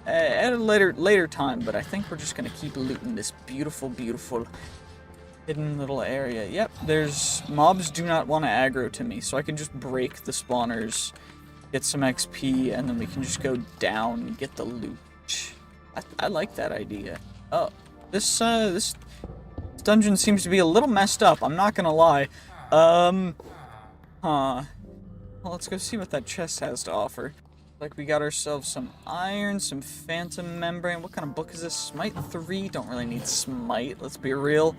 at a later time. But I think we're just going to keep looting this beautiful, beautiful hidden little area. Yep, there's mobs do not want to aggro to me, so I can just break the spawners, get some XP, and then we can just go down and get the loot. I like that idea. Oh, this dungeon seems to be a little messed up, I'm not gonna lie. Well, let's go see what that chest has to offer. Like, we got ourselves some iron, some phantom membrane. What kind of book is this? Smite 3? Don't really need smite, let's be real.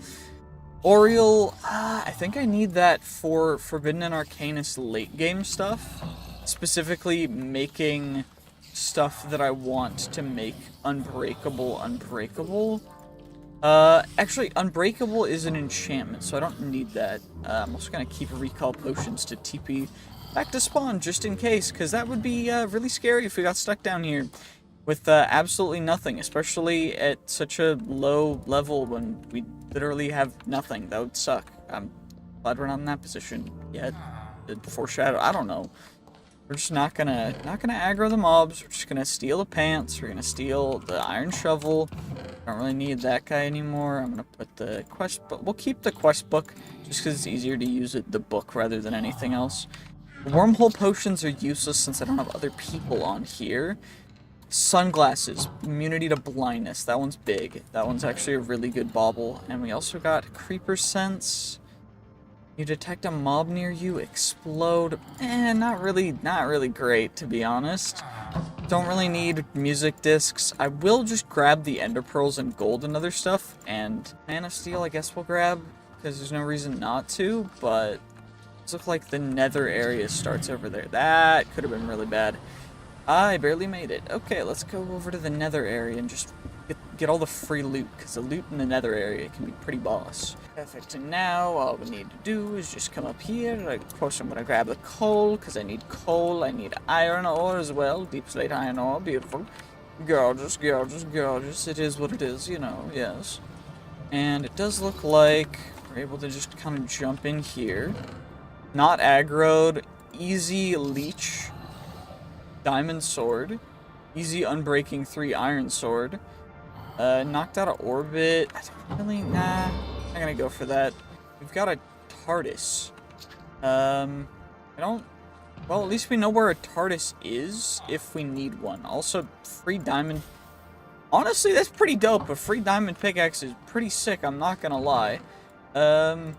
Oriel, I think I need that for Forbidden and Arcanist late game stuff. Specifically making stuff that I want to make unbreakable. Actually, unbreakable is an enchantment, so I don't need that. I'm also gonna keep recall potions to TP back to spawn just in case, because that would be really scary if we got stuck down here with absolutely nothing, especially at such a low level when we literally have nothing. That would suck. I'm glad we're not in that position yet. The foreshadow, I don't know. We're just not gonna aggro the mobs. We're just gonna steal the pants. We're gonna steal the iron shovel. Don't really need that guy anymore. I'm gonna put the quest book. We'll keep the quest book just because it's easier to use the book rather than anything else. Wormhole potions are useless since I don't have other people on here. Sunglasses, immunity to blindness. That one's big. That one's actually a really good bauble. And we also got creeper sense. You detect a mob near you, explode. Not really great, to be honest. Don't really need music discs. I will just grab the ender pearls and gold and other stuff. And Man of Steel, I guess we'll grab, because there's no reason not to. But it looks like the nether area starts over there. That could have been really bad. I barely made it. Okay, let's go over to the nether area and just get all the free loot, because the loot in the nether area can be pretty boss. Perfect, and now all we need to do is just come up here. Of course, I'm going to grab the coal, because I need coal. I need iron ore as well. Deep slate iron ore, beautiful. Gorgeous, gorgeous, gorgeous. It is what it is, you know, yes. And it does look like we're able to just kind of jump in here. Not aggroed, easy leech. Diamond sword, easy unbreaking 3 iron sword, knocked out of orbit. I don't really, nah, I'm not gonna go for that. We've got a TARDIS. Well, at least we know where a TARDIS is if we need one. Also, free diamond. Honestly, that's pretty dope. A free diamond pickaxe is pretty sick, I'm not gonna lie. You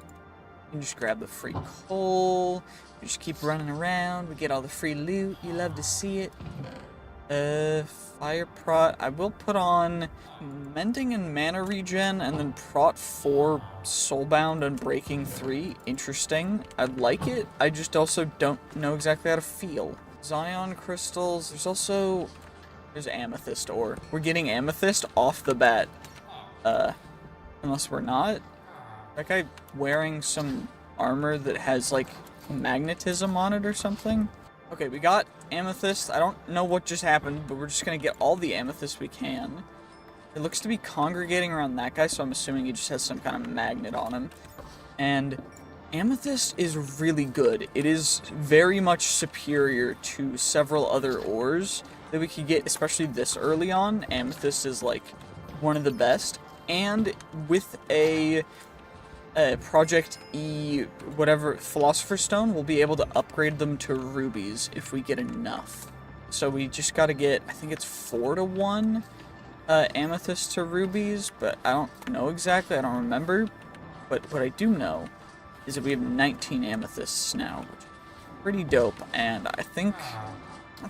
can just grab the free coal. We just keep running around. We get all the free loot. You love to see it. Fire prot. I will put on mending and mana regen, and then prot 4, soulbound and breaking 3. Interesting. I like it. I just also don't know exactly how to feel. Zion crystals. There's amethyst ore. We're getting amethyst off the bat. Unless we're not. That guy wearing some armor that has like magnetism on it or something. Okay, we got amethyst. I don't know what just happened, but we're just gonna get all the amethyst we can. It looks to be congregating around that guy, so I'm assuming he just has some kind of magnet on him. And amethyst is really good. It is very much superior to several other ores that we could get, especially this early on. Amethyst is like one of the best. And with a Project E, whatever, Philosopher's Stone, we'll be able to upgrade them to rubies if we get enough. So we just gotta get, I think it's 4-to-1 amethyst to rubies, but I don't know exactly, I don't remember. But what I do know is that we have 19 amethysts now, which is pretty dope, and I think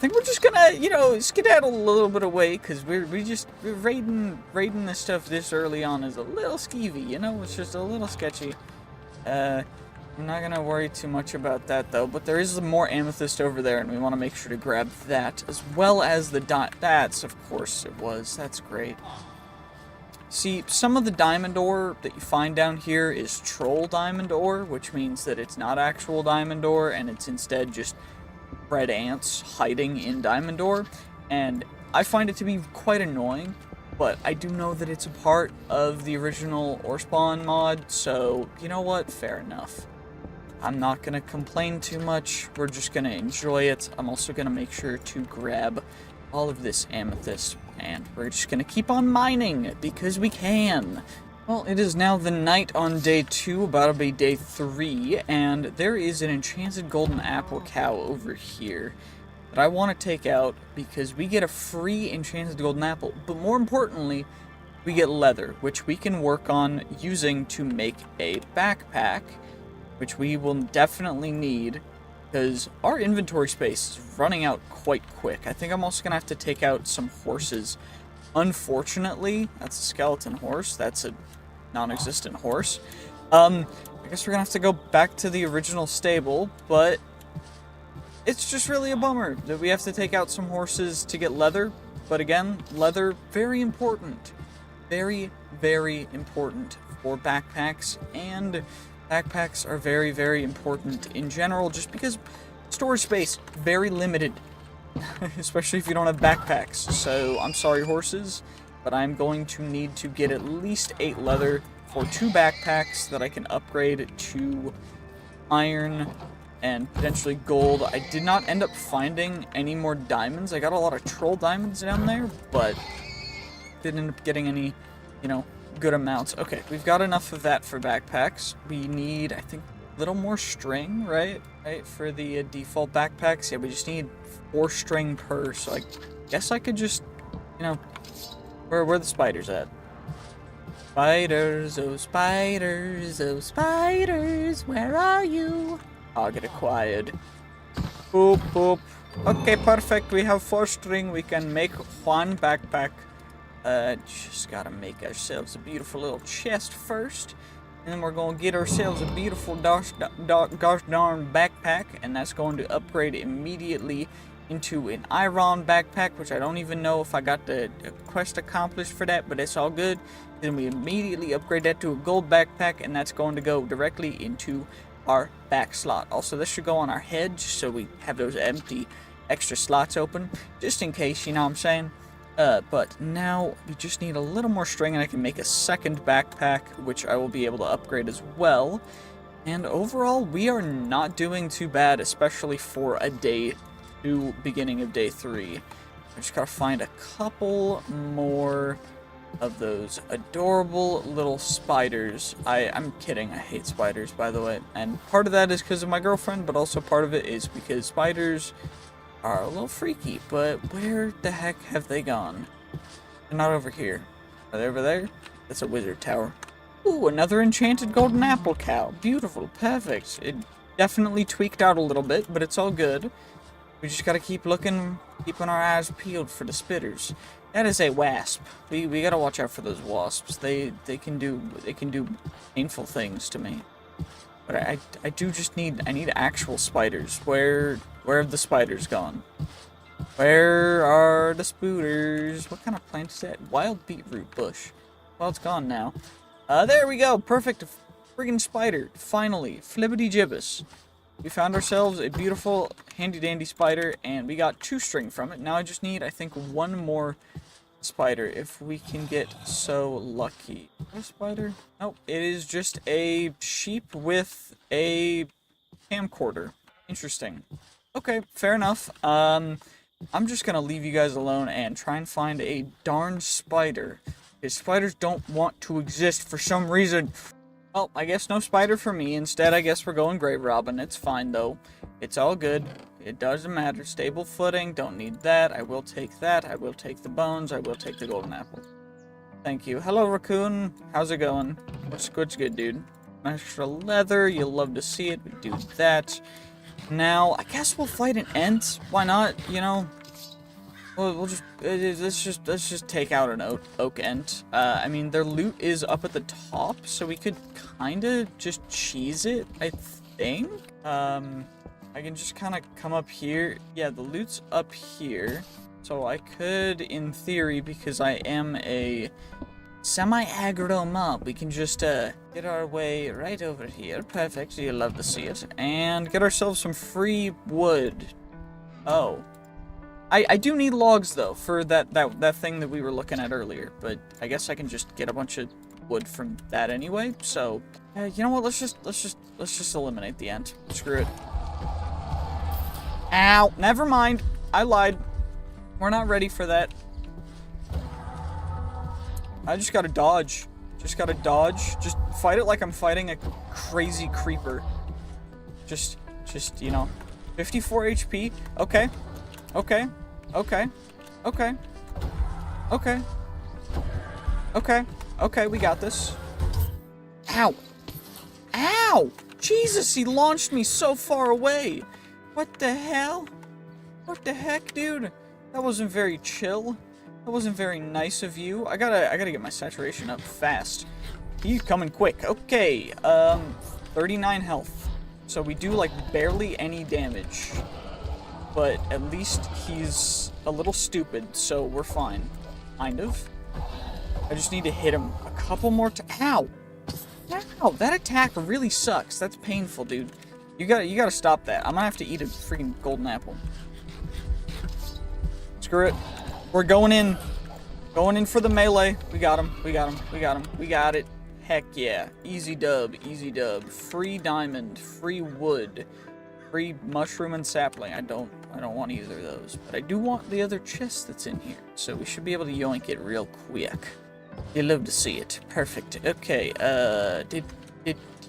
we're just gonna, you know, skedaddle a little bit away, because we're raiding this stuff this early on is a little skeevy, you know, it's just a little sketchy. I'm not gonna worry too much about that, though, but there is more amethyst over there, and we want to make sure to grab that, as well as the that's, of course it was, that's great. See, some of the diamond ore that you find down here is troll diamond ore, which means that it's not actual diamond ore, and it's instead just red ants hiding in diamond ore, and I find it to be quite annoying, but I do know that it's a part of the original ore spawn mod, so you know what, fair enough. I'm not gonna complain too much, we're just gonna enjoy it. I'm also gonna make sure to grab all of this amethyst, and we're just gonna keep on mining, because we can. Well, it is now the night on day 2, about to be day 3, and there is an enchanted golden apple cow over here that I want to take out because we get a free enchanted golden apple, but more importantly, we get leather, which we can work on using to make a backpack, which we will definitely need because our inventory space is running out quite quick. I think I'm also going to have to take out some horses. Unfortunately, that's a skeleton horse. That's a non-existent horse. I guess we're gonna have to go back to the original stable, but it's just really a bummer that we have to take out some horses to get leather. But again, leather, very important. Very, very important for backpacks, and backpacks are very, very important in general, just because storage space, very limited. Especially if you don't have backpacks. So, I'm sorry, horses, but I'm going to need to get at least 8 leather for 2 backpacks that I can upgrade to iron and potentially gold. I did not end up finding any more diamonds. I got a lot of troll diamonds down there, but didn't end up getting any, you know, good amounts. Okay, we've got enough of that for backpacks. We need, I think, a little more string, right? Right, for the default backpacks. Yeah, we just need 4 string per, so I guess I could just, you know, where are the spiders at? Spiders, oh spiders, where are you? I'll get acquired. Boop, boop. Okay, perfect, we have 4 string, we can make 1 backpack. Just gotta make ourselves a beautiful little chest first. And then we're gonna get ourselves a beautiful gosh darn backpack, and that's going to upgrade immediately into an iron backpack, which I don't even know if I got the quest accomplished for that, but it's all good. Then we immediately upgrade that to a gold backpack, and that's going to go directly into our back slot. Also, this should go on our head, so we have those empty extra slots open, just in case, you know what I'm saying? But now we just need a little more string, and I can make a second backpack, which I will be able to upgrade as well. And overall, we are not doing too bad, especially for a day 2, beginning of day 3. I just gotta find a couple more of those adorable little spiders. I'm kidding, I hate spiders, by the way. And part of that is because of my girlfriend, but also part of it is because spiders are a little freaky. But where the heck have they gone? They're not over here. Are they over there? That's a wizard tower. Ooh, another enchanted golden apple cow. Beautiful, perfect. It definitely tweaked out a little bit, but it's all good. We just gotta keep looking, keeping our eyes peeled for the spitters. That is a wasp. We gotta watch out for those wasps. They can do painful things to me. But I do just need actual spiders. Where have the spiders gone? Where are the spooters? What kind of plant is that? Wild beetroot bush. Well, it's gone now. There we go. Perfect. Friggin' spider. Finally. Flippity gibbous. We found ourselves a beautiful, handy-dandy spider, and we got 2 string from it. Now I just need, I think, 1 more spider, if we can get so lucky. What spider? Nope, it is just a sheep with a camcorder. Interesting. Okay, fair enough. I'm just gonna leave you guys alone and try and find a darn spider. Because spiders don't want to exist for some reason. Well, I guess no spider for me. Instead, I guess we're going grave robbing. It's fine, though. It's all good. It doesn't matter. Stable footing. Don't need that. I will take that. I will take the bones. I will take the golden apple. Thank you. Hello, raccoon. How's it going? What's good, dude? Extra leather. You'll love to see it. We do that. Now, I guess we'll fight an ent. Why not? You know, we'll just let's just take out an oak ent. I mean, their loot is up at the top, so we could kind of just cheese it, I think. I can just kind of come up here. Yeah, the loot's up here, so I could, in theory, because I am a semi-aggro mob, we can just get our way right over here. Perfect. You'll love to see it, and get ourselves some free wood. Oh. I do need logs, though, for that thing that we were looking at earlier, but I guess I can just get a bunch of wood from that anyway, so, you know what, let's just eliminate the ent. Screw it. Ow! Never mind! I lied. We're not ready for that. I just gotta dodge. Just fight it like I'm fighting a crazy creeper. Just, you know, 54 HP, okay. Okay, we got this. Ow! Ow! Jesus, he launched me so far away! What the hell? What the heck, dude? That wasn't very chill. That wasn't very nice of you. I gotta get my saturation up fast. He's coming quick. Okay, 39 health. So we do, like, barely any damage. But at least he's a little stupid, so we're fine. Kind of. I just need to hit him a couple more times. Ow! Ow! That attack really sucks. That's painful, dude. You gotta stop that. I'm gonna have to eat a freaking golden apple. Screw it. We're going in. Going in for the melee. We got him. We got it. Heck yeah. Easy dub. Free diamond. Free wood. Free mushroom and sapling. I don't want either of those, but I do want the other chest that's in here, so we should be able to yoink it real quick. You'd love to see it. Perfect. Okay, did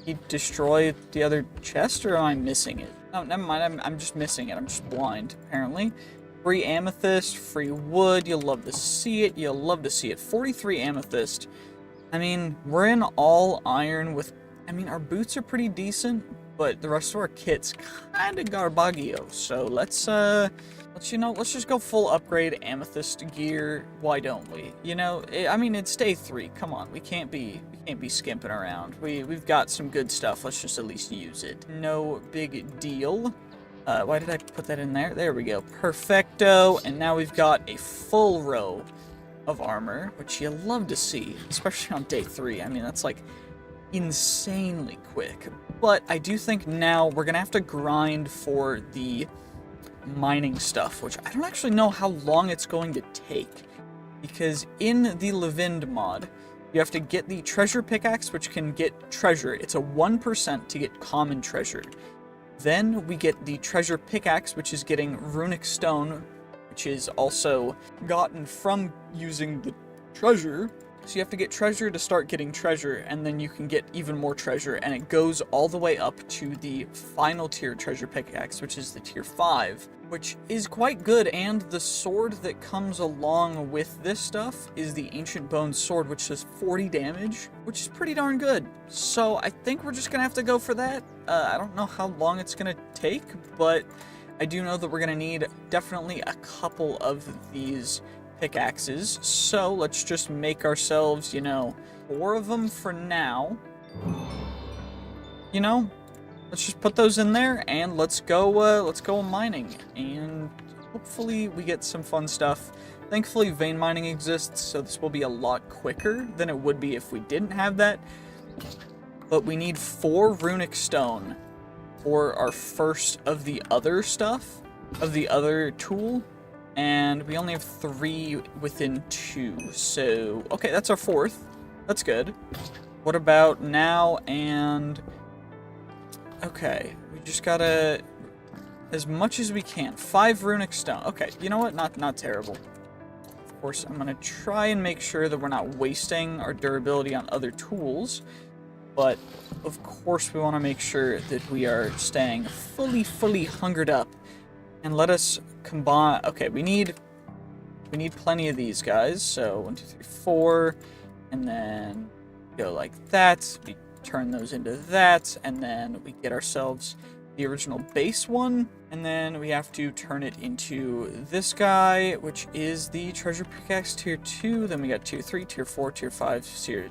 he destroy the other chest, or am I missing it? Oh, never mind, I'm just missing it. I'm just blind, apparently. Free amethyst, free wood. You'll love to see it. 43 amethyst. I mean, we're in all iron with... I mean, our boots are pretty decent, but the rest of our kit's kind of garbaggio, so let's just go full upgrade amethyst gear. Why don't we? You know, I mean, it's day 3. Come on, we can't be skimping around. We've got some good stuff. Let's just at least use it. No big deal. Why did I put that in there? There we go. Perfecto. And now we've got a full row of armor, which you love to see, especially on day 3. I mean, that's like insanely quick. But I do think now we're gonna have to grind for the mining stuff, which I don't actually know how long it's going to take, because in the Levind mod, you have to get the treasure pickaxe, which can get treasure. It's a 1% to get common treasure. Then we get the treasure pickaxe, which is getting runic stone, which is also gotten from using the treasure. So you have to get treasure to start getting treasure, and then you can get even more treasure, and it goes all the way up to the final tier treasure pickaxe, which is the tier 5, which is quite good, and the sword that comes along with this stuff is the Ancient Bones sword, which does 40 damage, which is pretty darn good. So I think we're just gonna have to go for that. I don't know how long it's gonna take, but I do know that we're going to need definitely a couple of these pickaxes, so let's just make ourselves, you know, 4 of them for now. You know, let's just put those in there, and let's go mining, and hopefully we get some fun stuff. Thankfully, vein mining exists, so this will be a lot quicker than it would be if we didn't have that. But we need 4 runic stone for our first of the other stuff, of the other tool, and we only have 3 within 2, so, okay, that's our 4th. That's good. What about now and... Okay, we just gotta... As much as we can. 5 runic stone. Okay, you know what? Not terrible. Of course, I'm gonna try and make sure that we're not wasting our durability on other tools. But, of course, we want to make sure that we are staying fully hungered up. And let us combine... Okay, we need plenty of these guys. So, 1, 2, 3, 4. And then go like that. We turn those into that. And then we get ourselves the original base one. And then we have to turn it into this guy, which is the treasure pickaxe tier 2. Then we got tier 3, tier 4, tier 5, tier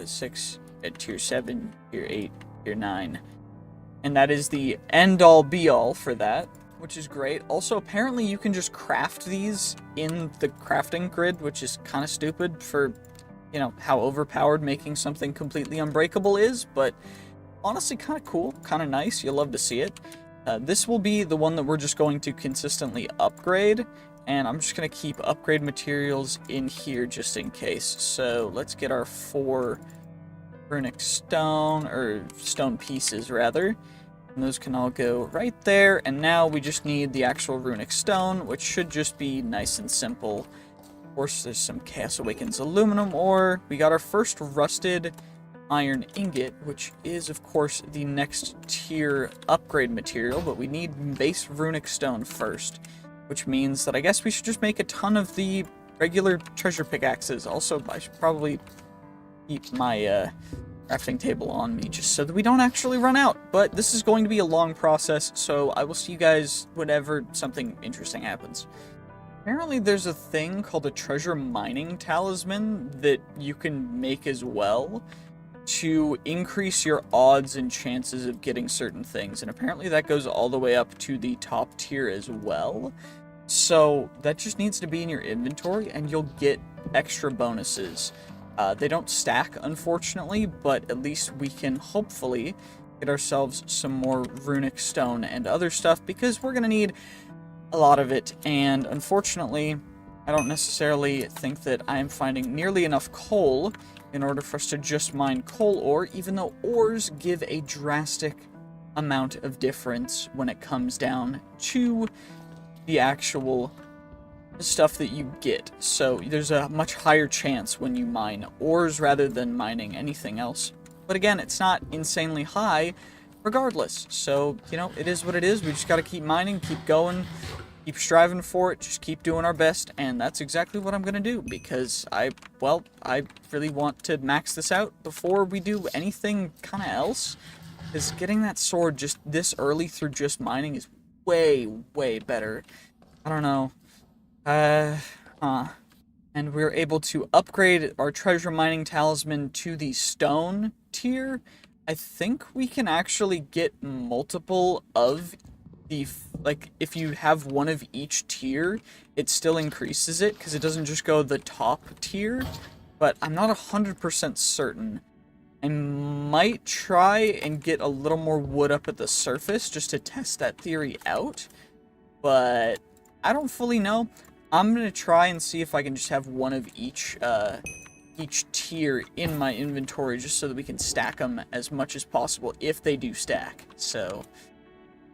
6... at tier 7, tier 8, tier 9. And that is the end-all be-all for that, which is great. Also, apparently you can just craft these in the crafting grid, which is kind of stupid for, you know, how overpowered making something completely unbreakable is, but honestly kind of cool, kind of nice. You'll love to see it. This will be the one that we're just going to consistently upgrade, and I'm just going to keep upgrade materials in here just in case. So let's get our 4 runic stone, or stone pieces rather, and those can all go right there. And now we just need the actual runic stone, which should just be nice and simple. Of course, there's some Chaos Awakens aluminum ore. We got our first rusted iron ingot, which is of course the next tier upgrade material, but we need base runic stone first, which means that I guess we should just make a ton of the regular treasure pickaxes. Also, I should probably keep my crafting table on me just so that we don't actually run out. But this is going to be a long process, so I will see you guys whenever something interesting happens. Apparently there's a thing called a treasure mining talisman that you can make as well to increase your odds and chances of getting certain things, and apparently that goes all the way up to the top tier as well. So that just needs to be in your inventory and you'll get extra bonuses. They don't stack, unfortunately, but at least we can hopefully get ourselves some more runic stone and other stuff, because we're going to need a lot of it. And unfortunately, I don't necessarily think that I am finding nearly enough coal in order for us to just mine coal ore, even though ores give a drastic amount of difference when it comes down to the actual stuff that you get. So there's a much higher chance when you mine ores rather than mining anything else. But again, it's not insanely high regardless. So, you know, it is what it is. We just got to keep mining, keep going, keep striving for it, just keep doing our best. And that's exactly what I'm going to do, because I really want to max this out before we do anything kind of else. Because getting that sword just this early through just mining is way, way better. I don't know. And we're able to upgrade our treasure mining talisman to the stone tier. I think we can actually get multiple of the, like, if you have one of each tier, it still increases it, because it doesn't just go the top tier, but I'm not 100% certain. I might try and get a little more wood up at the surface just to test that theory out, but I don't fully know. I'm going to try and see if I can just have one of each tier in my inventory, just so that we can stack them as much as possible if they do stack. So,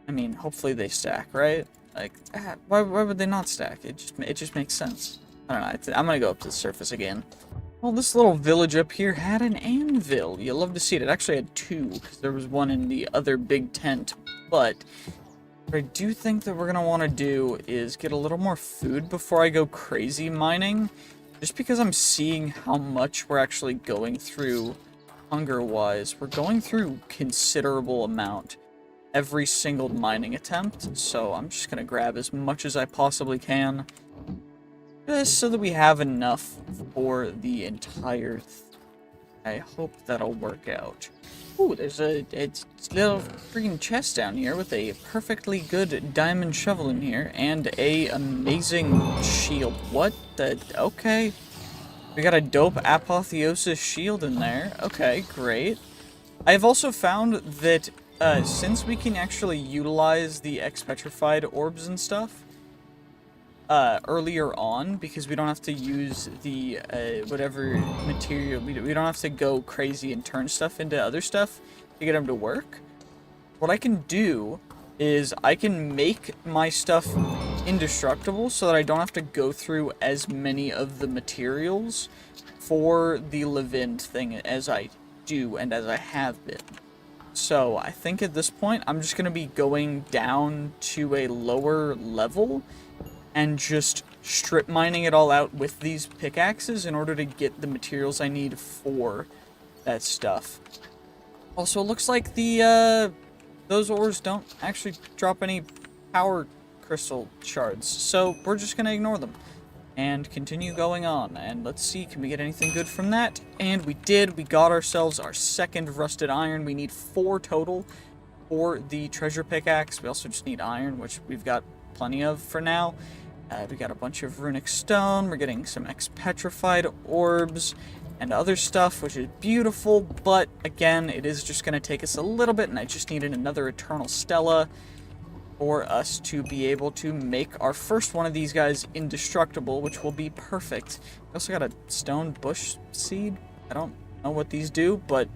I mean, hopefully they stack, right? Like, why would they not stack? It just makes sense. I don't know. I'm going to go up to the surface again. Well, this little village up here had an anvil. You'll love to see it. It actually had 2, because there was one in the other big tent. But what I do think that we're going to want to do is get a little more food before I go crazy mining. Just because I'm seeing how much we're actually going through hunger-wise. We're going through considerable amount. every single mining attempt, so I'm just gonna grab as much as I possibly can, just so that we have enough for the entire I hope that'll work out. Ooh, there's a little freaking chest down here with a perfectly good diamond shovel in here and a amazing shield. What the? Okay. We got a dope apotheosis shield in there. Okay, great. I've also found that since we can actually utilize the X-Petrified orbs and stuff earlier on, because we don't have to use the whatever material, we don't have to go crazy and turn stuff into other stuff to get them to work. What I can do is I can make my stuff indestructible so that I don't have to go through as many of the materials for the Levin thing as I do and as I have been. So I think at this point I'm just going to be going down to a lower level and just strip mining it all out with these pickaxes in order to get the materials I need for that stuff. Also, it looks like the those ores don't actually drop any power crystal shards, so we're just gonna ignore them and continue going on. And let's see, can we get anything good from that? And we did. We got ourselves our second rusted iron. We need 4 total for the treasure pickaxe. We also just need iron, which we've got plenty of for now. We got a bunch of runic stone, we're getting some X-Petrified orbs, and other stuff, which is beautiful, but again, it is just going to take us a little bit, and I just needed another Eternal Stella for us to be able to make our first one of these guys indestructible, which will be perfect. We also got a stone bush seed. I don't know what these do, but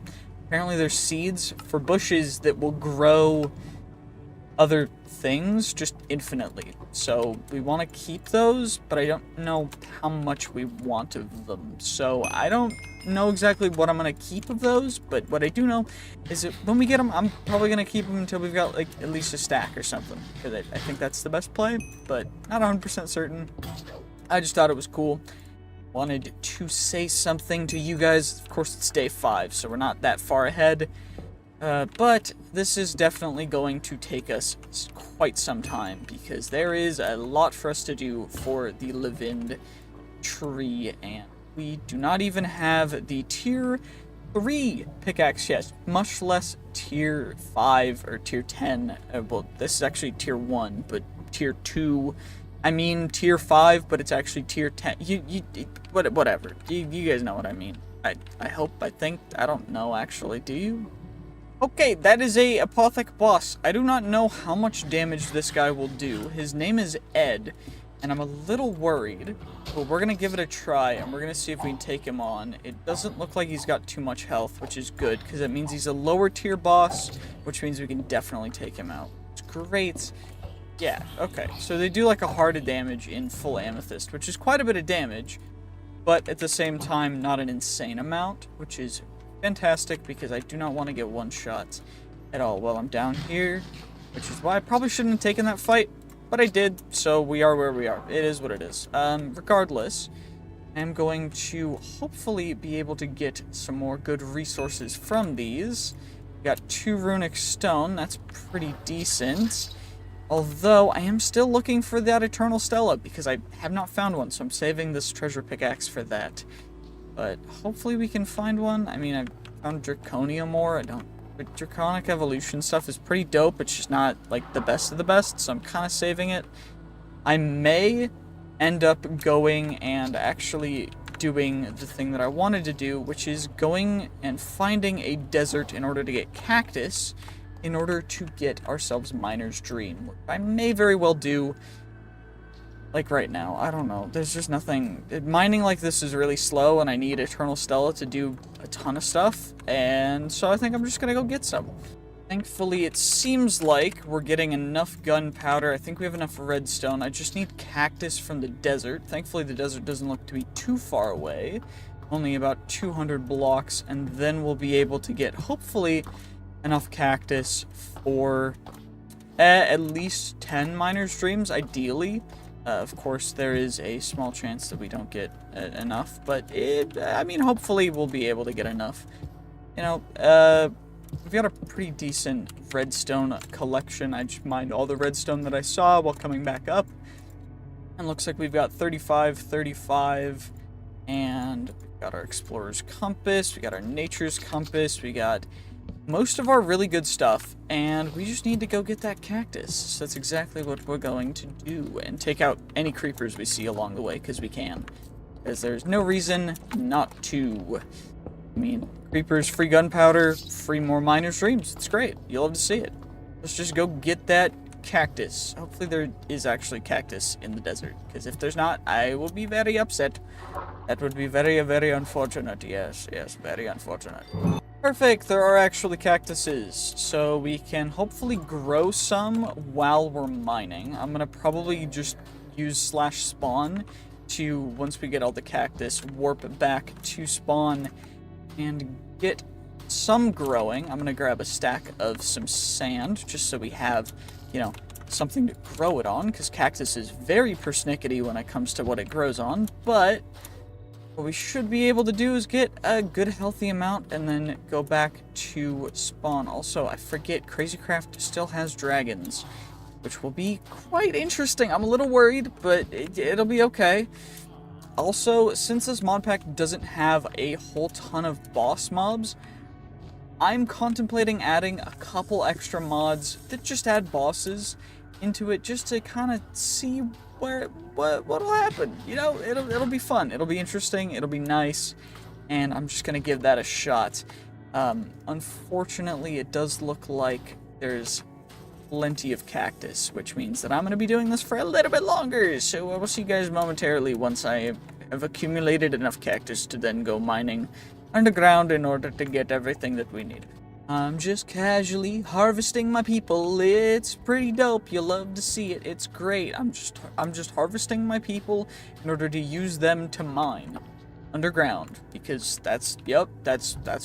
apparently they're seeds for bushes that will grow other things just infinitely. So we want to keep those, but I don't know how much we want of them. So I don't know exactly what I'm going to keep of those, but what I do know is that when we get them, I'm probably going to keep them until we've got like at least a stack or something, because I think that's the best play, but not 100% certain. I just thought it was cool. Wanted to say something to you guys. Of course, it's day 5, so we're not that far ahead. But this is definitely going to take us quite some time, because there is a lot for us to do for the Levin tree, and we do not even have the tier 3 pickaxe yet, much less tier 5 or tier 10. Well, this is actually tier 1, but tier 2, I mean tier 5, but it's actually tier 10. Whatever. You guys know what I mean. I hope, I think, I don't know actually, do you? Okay, that is a Apothec boss. I do not know how much damage this guy will do. His name is Ed, and I'm a little worried, but we're going to give it a try, and we're going to see if we can take him on. It doesn't look like he's got too much health, which is good, because it means he's a lower tier boss, which means we can definitely take him out. It's great. Yeah, okay, so they do like a heart of damage in full amethyst, which is quite a bit of damage, but at the same time, not an insane amount, which is fantastic, because I do not want to get one shot at all while I'm down here, which is why I probably shouldn't have taken that fight, but I did, so we are where we are. It is what it is. Regardless, I'm going to hopefully be able to get some more good resources from these. We got 2 runic stone, that's pretty decent. Although, I am still looking for that Eternal Stella, because I have not found one, so I'm saving this treasure pickaxe for that. But hopefully we can find one. I mean, I found Draconium ore. But Draconic Evolution stuff is pretty dope. It's just not, like, the best of the best, so I'm kind of saving it. I may end up going and actually doing the thing that I wanted to do, which is going and finding a desert in order to get cactus, in order to get ourselves Miner's Dream, which I may very well do. Like right now, I don't know. There's just nothing. Mining like this is really slow, and I need Eternal Stella to do a ton of stuff. And so I think I'm just gonna go get some. Thankfully, it seems like we're getting enough gunpowder. I think we have enough redstone. I just need cactus from the desert. Thankfully, the desert doesn't look to be too far away. Only about 200 blocks, and then we'll be able to get, hopefully, enough cactus for at least 10 Miner's Dreams, ideally. Of course, there is a small chance that we don't get enough, but I mean, hopefully we'll be able to get enough. You know, we've got a pretty decent redstone collection. I just mined all the redstone that I saw while coming back up. And looks like we've got 35, 35, and we've got our explorer's compass, we got our nature's compass, we got most of our really good stuff, and we just need to go get that cactus. So that's exactly what we're going to do, and take out any creepers we see along the way, because we can. Because there's no reason not to. I mean, creepers, free gunpowder, free more miner's dreams. It's great. You'll love to see it. Let's just go get that cactus. Hopefully there is actually cactus in the desert, because if there's not, I will be very upset. That would be very, very unfortunate. Yes, very unfortunate. Perfect, there are actually cactuses, so we can hopefully grow some while we're mining. I'm gonna probably just use /spawn to, once we get all the cactus, warp back to spawn and get some growing. I'm gonna grab a stack of some sand, just so we have, you know, something to grow it on, because cactus is very persnickety when it comes to what it grows on, but what we should be able to do is get a good healthy amount and then go back to spawn. Also, I forget, Crazycraft still has dragons, which will be quite interesting. I'm a little worried, but it'll be okay. Also, since this mod pack doesn't have a whole ton of boss mobs, I'm contemplating adding a couple extra mods that just add bosses into it, just to kind of see what'll happen. You know, it'll be fun, it'll be interesting, it'll be nice, and I'm just gonna give that a shot. Unfortunately, it does look like there's plenty of cactus, which means that I'm gonna be doing this for a little bit longer, so I will see you guys momentarily once I have accumulated enough cactus to then go mining underground in order to get everything that we need. I'm just casually harvesting my people. It's pretty dope. You'll love to see it. It's great. I'm just harvesting my people in order to use them to mine underground, because that's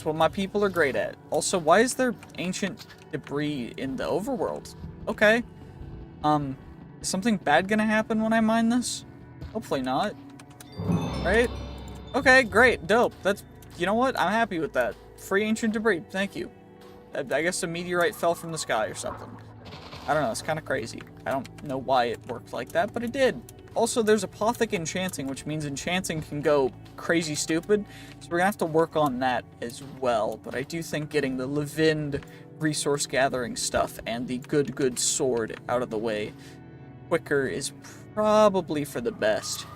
what my people are great at. Also, why is there ancient debris in the overworld? Okay. Is something bad gonna happen when I mine this? Hopefully not. Right? Okay, great. Dope. You know what? I'm happy with that. Free ancient debris. Thank you. I guess a meteorite fell from the sky or something. I don't know, it's kind of crazy. I don't know why it worked like that, but it did. Also, there's apothic enchanting, which means enchanting can go crazy stupid, so we're gonna have to work on that as well. But I do think getting the Levind resource gathering stuff and the good sword out of the way quicker is probably for the best.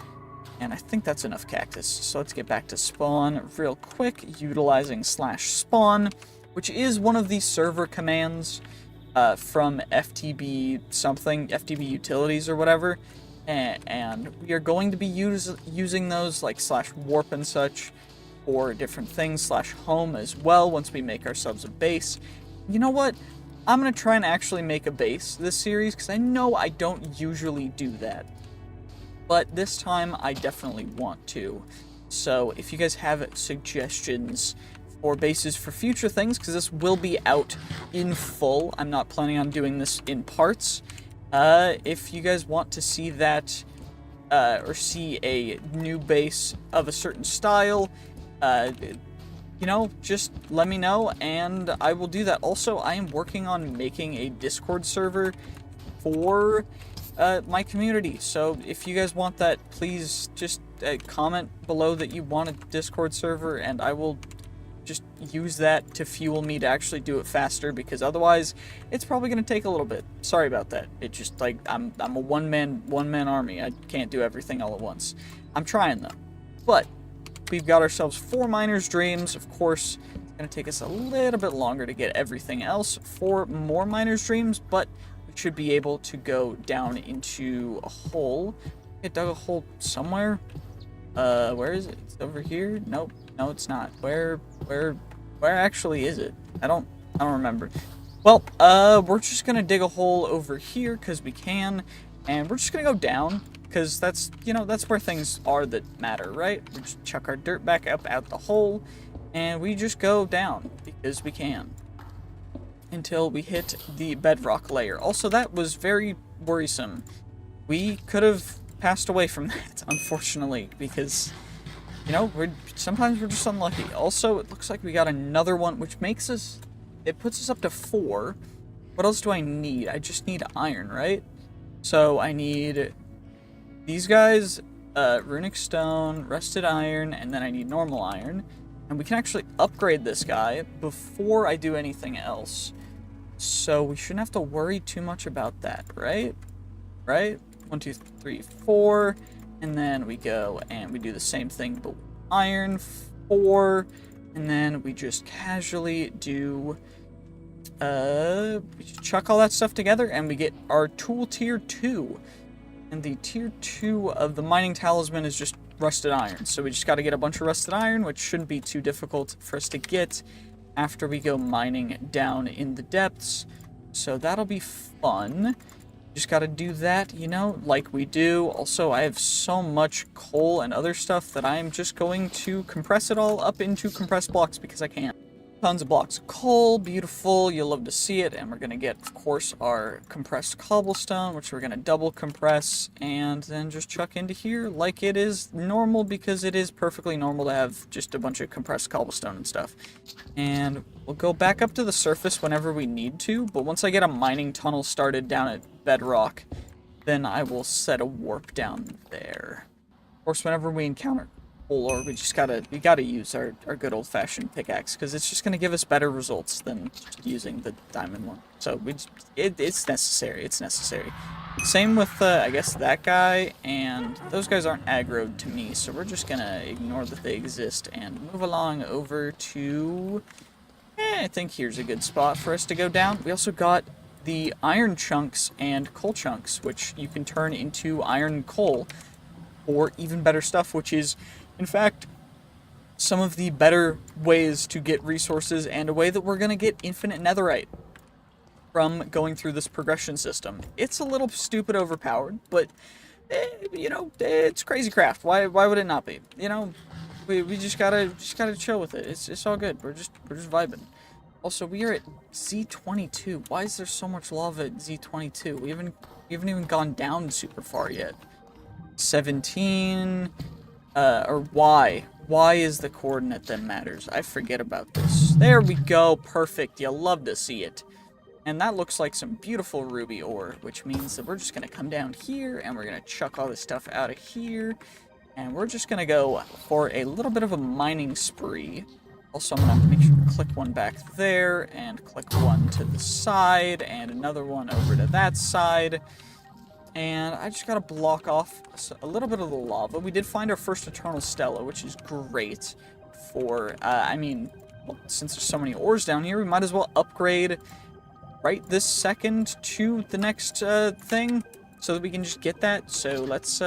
And I think that's enough cactus, so let's get back to spawn real quick, utilizing /spawn, which is one of the server commands from FTB something, FTB utilities or whatever, and we are going to be using those like /warp and such for different things, /home as well once we make ourselves a base. You know what? I'm going to try and actually make a base this series, because I know I don't usually do that. But this time, I definitely want to. So, if you guys have suggestions for bases for future things, because this will be out in full, I'm not planning on doing this in parts. If you guys want to see that, or see a new base of a certain style, you know, just let me know, and I will do that. Also, I am working on making a Discord server for my community, so if you guys want that, please just comment below that you want a Discord server, and I will just use that to fuel me to actually do it faster, because otherwise it's probably going to take a little bit. Sorry about that. It just, like, I'm a one-man army. I can't do everything all at once. I'm trying though. But we've got ourselves 4 miners' dreams. Of course, it's going to take us a little bit longer to get everything else for more miners' dreams, but should be able to go down into a hole. I dug a hole somewhere. Where is it? It's over here? Nope. No, it's not. Where actually is it? I don't remember. Well, we're just gonna dig a hole over here because we can, and we're just gonna go down because that's, you know, that's where things are that matter, right? We just chuck our dirt back up out the hole, and we just go down because we can, until we hit the bedrock layer. Also, that was very worrisome. We could have passed away from that, unfortunately, because, you know, sometimes we're just unlucky. Also, it looks like we got another one, which makes us it puts us up to 4. What else do I need? I just need iron, right? So I need these guys, runic stone, rusted iron, and then I need normal iron. And we can actually upgrade this guy before I do anything else. So we shouldn't have to worry too much about that, right? Right? 1, 2, 3, 4. And then we go and we do the same thing, but with iron, 4. And then we just casually do... we just chuck all that stuff together and we get our tool tier 2. And the tier 2 of the mining talisman is just rusted iron. So we just got to get a bunch of rusted iron, which shouldn't be too difficult for us to get after we go mining down in the depths. So that'll be fun. Just got to do that, you know, like we do. Also, I have so much coal and other stuff that I'm just going to compress it all up into compressed blocks because I can. Tons of blocks of coal, beautiful, you'll love to see it, and we're going to get, of course, our compressed cobblestone, which we're going to double compress, and then just chuck into here like it is normal, because it is perfectly normal to have just a bunch of compressed cobblestone and stuff. And we'll go back up to the surface whenever we need to, but once I get a mining tunnel started down at bedrock, then I will set a warp down there. Of course, whenever we encounter or we gotta use our good old-fashioned pickaxe, because it's just gonna give us better results than just using the diamond one. So it's necessary. Same with I guess that guy, and those guys aren't aggroed to me, so we're just gonna ignore that they exist and move along over to. I think here's a good spot for us to go down. We also got the iron chunks and coal chunks, which you can turn into iron and coal for even better stuff, which is, in fact, some of the better ways to get resources, and a way that we're going to get infinite netherite from going through this progression system. It's a little stupid overpowered, but, you know, it's crazy craft. Why would it not be? You know, we just gotta chill with it. It's all good. We're just vibing. Also, we are at Z22. Why is there so much lava at Z22? We haven't even gone down super far yet. 17... or Y. Y is the coordinate that matters. I forget about this. There we go. Perfect. You'll love to see it. And that looks like some beautiful ruby ore, which means that we're just going to come down here, and we're going to chuck all this stuff out of here. And we're just going to go for a little bit of a mining spree. Also, I'm going to have to make sure to click one back there, and click one to the side, and another one over to that side. And I just gotta block off a little bit of the lava. We did find our first Eternal Stella, which is great for, I mean, well, since there's so many ores down here, we might as well upgrade right this second to the next thing, so that we can just get that. So let's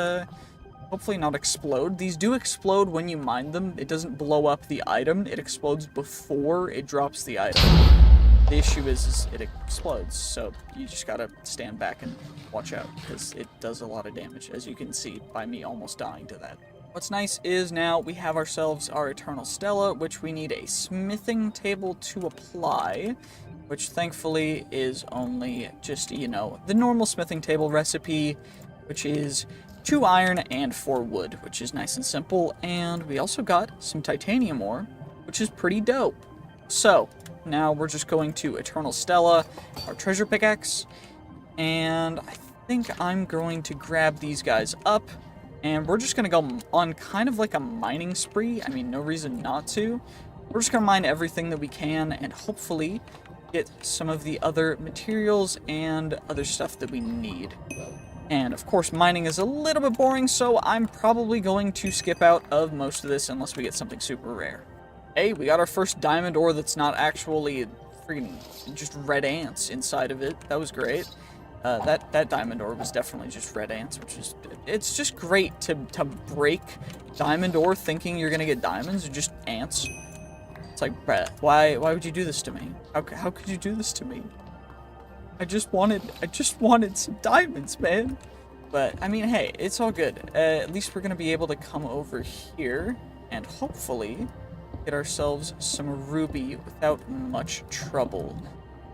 hopefully not explode. These do explode when you mine them. It doesn't blow up the item. It explodes before it drops the item. The issue is it explodes, so you just gotta stand back and watch out, because it does a lot of damage, as you can see by me almost dying to that. What's nice is now we have ourselves our Eternal Stella, which we need a smithing table to apply, which thankfully is only just, you know, the normal smithing table recipe, which is 2 iron and 4 wood, which is nice and simple. And we also got some titanium ore, which is pretty dope. So now we're just going to Eternal Stella, our treasure pickaxe, and I think I'm going to grab these guys up, and we're just going to go on kind of like a mining spree. I mean, no reason not to. We're just going to mine everything that we can, and hopefully get some of the other materials and other stuff that we need. And of course, mining is a little bit boring, so I'm probably going to skip out of most of this unless we get something super rare. Hey, we got our first diamond ore that's not actually freaking just red ants inside of it. That was great. That diamond ore was definitely just red ants, which is, it's just great to break diamond ore thinking you're gonna get diamonds, or just ants. It's like, Brett, why would you do this to me? How could you do this to me? I just wanted some diamonds, man. But I mean, hey, it's all good. At least we're gonna be able to come over here and hopefully get ourselves some ruby without much trouble.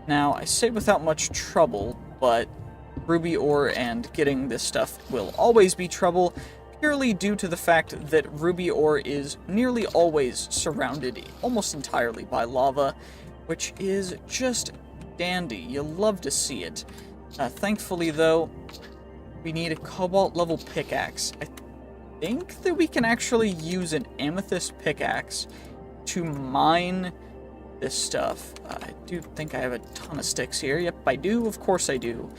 Now, I say without much trouble, but ruby ore and getting this stuff will always be trouble, purely due to the fact that ruby ore is nearly always surrounded almost entirely by lava, which is just dandy. You'll love to see it. Thankfully, though, we need a cobalt level pickaxe. I think that we can actually use an amethyst pickaxe to mine this stuff. I do think I have a ton of sticks here. Yep, I do. Of course I do.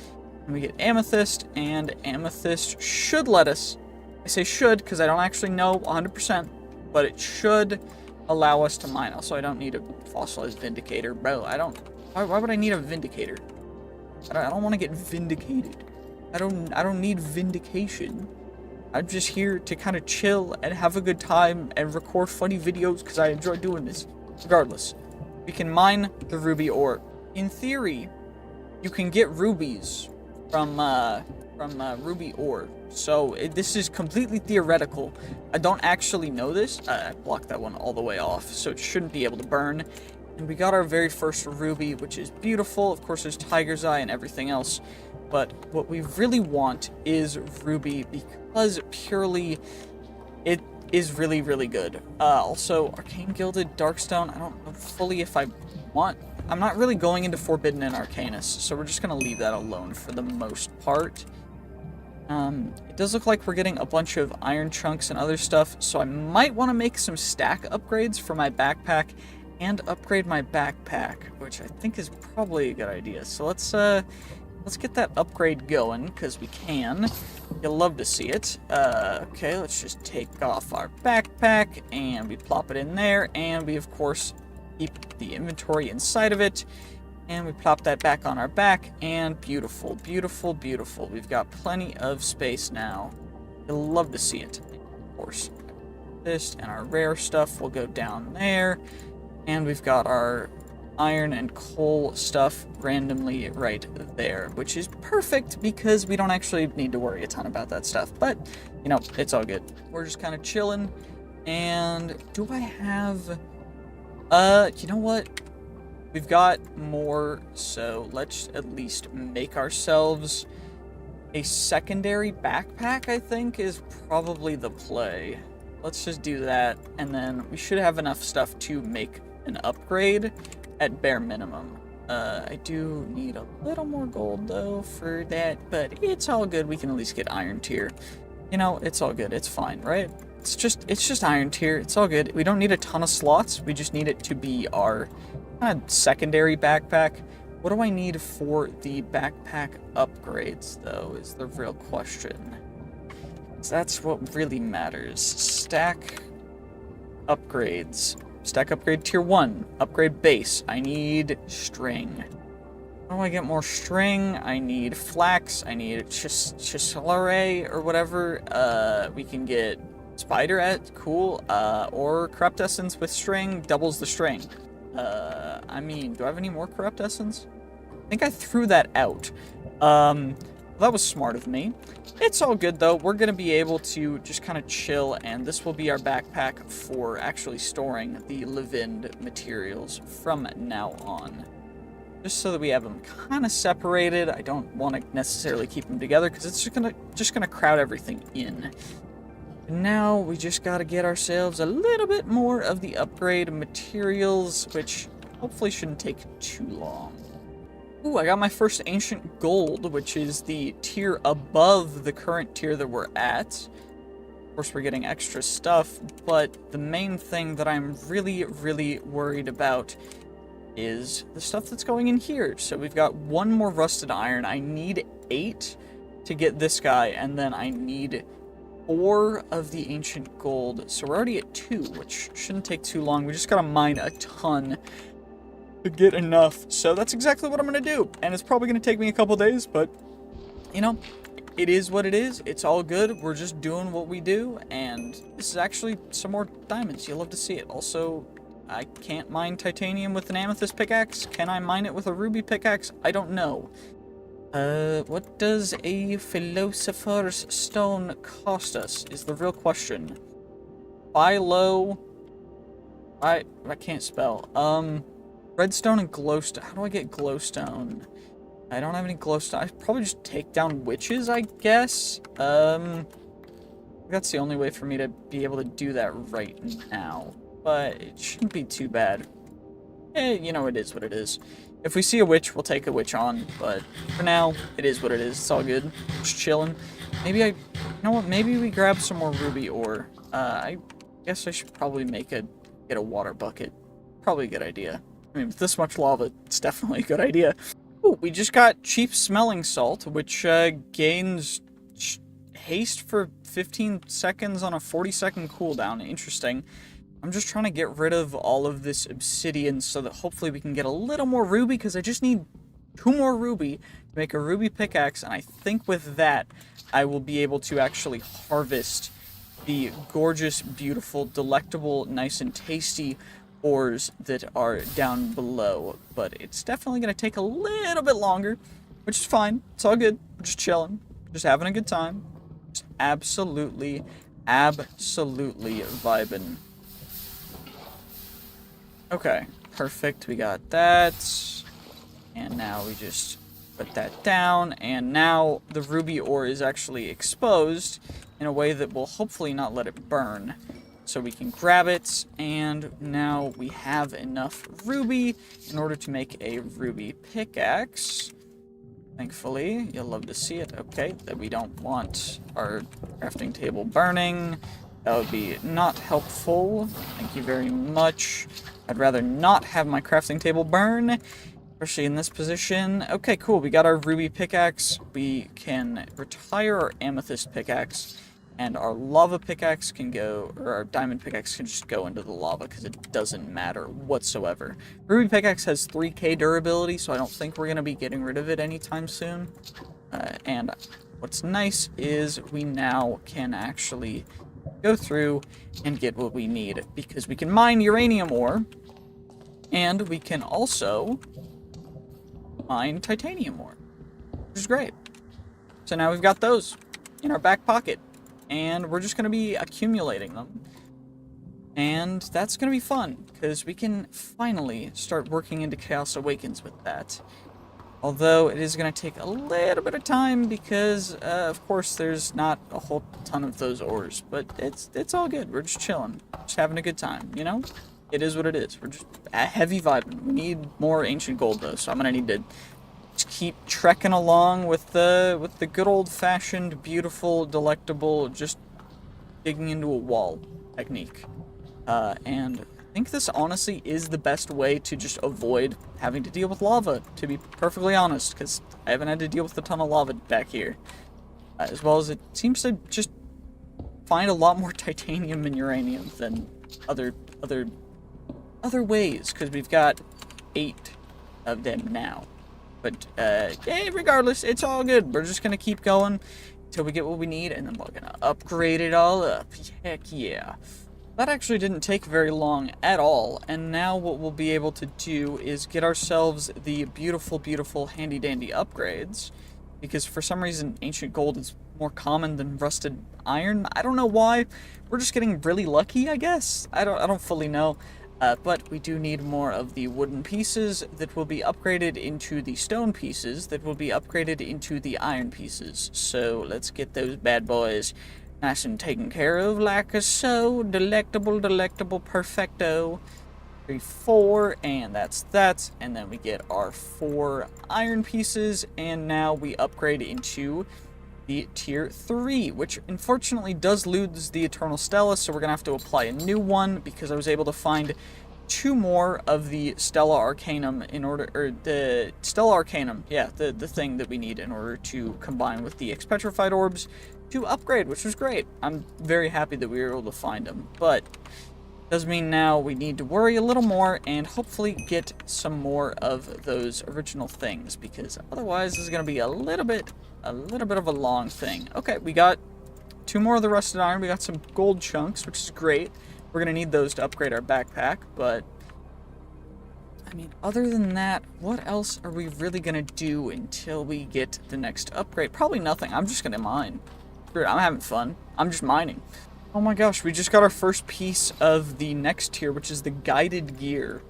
And we get amethyst, and amethyst should let us. I say should because I don't actually know 100%, but it should allow us to mine. Also, I don't need a fossilized vindicator, bro. I don't. Why would I need a vindicator? I don't want to get vindicated. I don't need vindication. I'm just here to kind of chill and have a good time and record funny videos because I enjoy doing this. Regardless, we can mine the ruby ore. In theory, you can get rubies from ruby ore. So this is completely theoretical. I don't actually know this. I blocked that one all the way off, so it shouldn't be able to burn. And we got our very first ruby, which is beautiful. Of course, there's tiger's eye and everything else. But what we really want is ruby because purely it is really, really good. Also, arcane gilded darkstone. I don't know fully if I want. I'm not really going into forbidden and arcanus, so we're just going to leave that alone for the most part. It does look like we're getting a bunch of iron chunks and other stuff, so I might want to make some stack upgrades for my backpack and upgrade my backpack, which I think is probably a good idea. So let's get that upgrade going, because we can. You'll love to see it. Okay, let's just take off our backpack, and we plop it in there, and we, of course, keep the inventory inside of it, and we plop that back on our back, and beautiful, beautiful, beautiful. We've got plenty of space now. You'll love to see it. Of course, this and our rare stuff will go down there, and we've got our iron and coal stuff randomly right there, which is perfect because we don't actually need to worry a ton about that stuff. But, you know, it's all good. We're just kind of chilling. And do I have... you know what? We've got more, so let's at least make ourselves a secondary backpack, I think, is probably the play. Let's just do that, and then we should have enough stuff to make an upgrade at bare minimum. I do need a little more gold though for that, but it's all good. We can at least get iron tier. You know, it's all good. It's fine, right? It's just iron tier. It's all good. We don't need a ton of slots. We just need it to be our kind of secondary backpack. What do I need for the backpack upgrades though is the real question. That's what really matters. Stack upgrades. Stack upgrade tier 1. Upgrade base. I need string. How do I get more string? I need flax. I need chisellare or whatever. We can get spider at cool. Or corrupt essence with string doubles the string. I mean, do I have any more corrupt essence? I think I threw that out. That was smart of me. It's all good, though. We're going to be able to just kind of chill, and this will be our backpack for actually storing the Levind materials from now on. Just so that we have them kind of separated. I don't want to necessarily keep them together, because it's just gonna crowd everything in. And now we just got to get ourselves a little bit more of the upgrade materials, which hopefully shouldn't take too long. Ooh, I got my first ancient gold, which is the tier above the current tier that we're at. Of course, we're getting extra stuff, but the main thing that I'm really, really worried about is the stuff that's going in here. So we've got one more rusted iron. I need 8 to get this guy, and then I need 4 of the ancient gold. So we're already at 2, which shouldn't take too long. We just gotta mine a ton to get enough. So that's exactly what I'm gonna do. And it's probably gonna take me a couple days, but you know, it is what it is. It's all good. We're just doing what we do, and this is actually some more diamonds. You'll love to see it. Also, I can't mine titanium with an amethyst pickaxe. Can I mine it with a ruby pickaxe? I don't know. What does a philosopher's stone cost us is the real question. Buy low. I can't spell. Redstone and glowstone. How do I get glowstone? I don't have any glowstone. I probably just take down witches, I guess. That's the only way for me to be able to do that right now. But it shouldn't be too bad. you know, it is what it is. If we see a witch, we'll take a witch on, but for now, it is what it is. It's all good. Just chilling. You know what, maybe we grab some more ruby ore. I guess I should probably get a water bucket. Probably a good idea. I mean, with this much lava, it's definitely a good idea. Ooh, we just got cheap smelling salt, which gains haste for 15 seconds on a 40-second cooldown. Interesting. I'm just trying to get rid of all of this obsidian so that hopefully we can get a little more ruby, because I just need 2 more ruby to make a ruby pickaxe, and I think with that, I will be able to actually harvest the gorgeous, beautiful, delectable, nice and tasty ores that are down below. But it's definitely going to take a little bit longer, which is fine. It's all good. We're just chilling. Just having a good time. Just absolutely vibing. Okay, perfect. We got that. And now we just put that down. And now the ruby ore is actually exposed in a way that will hopefully not let it burn. So we can grab it, and now we have enough ruby in order to make a ruby pickaxe. Thankfully, you'll love to see it. Okay, that we don't want our crafting table burning. That would be not helpful. Thank you very much. I'd rather not have my crafting table burn, especially in this position. Okay, cool. We got our ruby pickaxe. We can retire our amethyst pickaxe, and our lava pickaxe can go, or our diamond pickaxe can just go into the lava because it doesn't matter whatsoever. Ruby pickaxe has 3k durability, so I don't think we're going to be getting rid of it anytime soon. And what's nice is we now can actually go through and get what we need, because we can mine uranium ore, and we can also mine titanium ore, which is great. So now we've got those in our back pocket, and we're just going to be accumulating them. And that's going to be fun, because we can finally start working into Chaos Awakens with that. Although it is going to take a little bit of time, because, of course, there's not a whole ton of those ores. But it's all good. We're just chilling. Just having a good time, you know? It is what it is. We're just heavy vibing. We need more ancient gold, though, so I'm going to need to just keep trekking along with the good old-fashioned, beautiful, delectable, just digging into a wall technique. And I think this honestly is the best way to just avoid having to deal with lava, to be perfectly honest, because I haven't had to deal with a ton of lava back here. As well as it seems to just find a lot more titanium and uranium than other ways, because we've got 8 of them now. But, hey, regardless, it's all good. We're just gonna keep going until we get what we need, and then we're gonna upgrade it all up. Heck yeah. That actually didn't take very long at all, and now what we'll be able to do is get ourselves the beautiful, beautiful, handy-dandy upgrades, because for some reason, ancient gold is more common than rusted iron. I don't know why. We're just getting really lucky, I guess. I don't fully know. But we do need more of the wooden pieces that will be upgraded into the stone pieces that will be upgraded into the iron pieces. So let's get those bad boys nice and taken care of like a so. Delectable, perfecto. 3, 4, and that's that. And then we get our 4 iron pieces, and now we upgrade into the tier 3, which unfortunately does lose the Eternal Stella, so we're going to have to apply a new one, because I was able to find 2 more of the Stella Arcanum in order, or the Stella Arcanum, yeah, the thing that we need in order to combine with the Expetrified Orbs to upgrade, which was great. I'm very happy that we were able to find them, but does mean now we need to worry a little more and hopefully get some more of those original things, because otherwise this is going to be a little bit of a long thing. Okay, we got 2 more of the rusted iron. We got some gold chunks, which is great. We're going to need those to upgrade our backpack, but I mean, other than that, what else are we really going to do until we get the next upgrade? Probably nothing. I'm just going to mine. I'm having fun. I'm just mining. Oh my gosh, we just got our first piece of the next tier, which is the guided gear.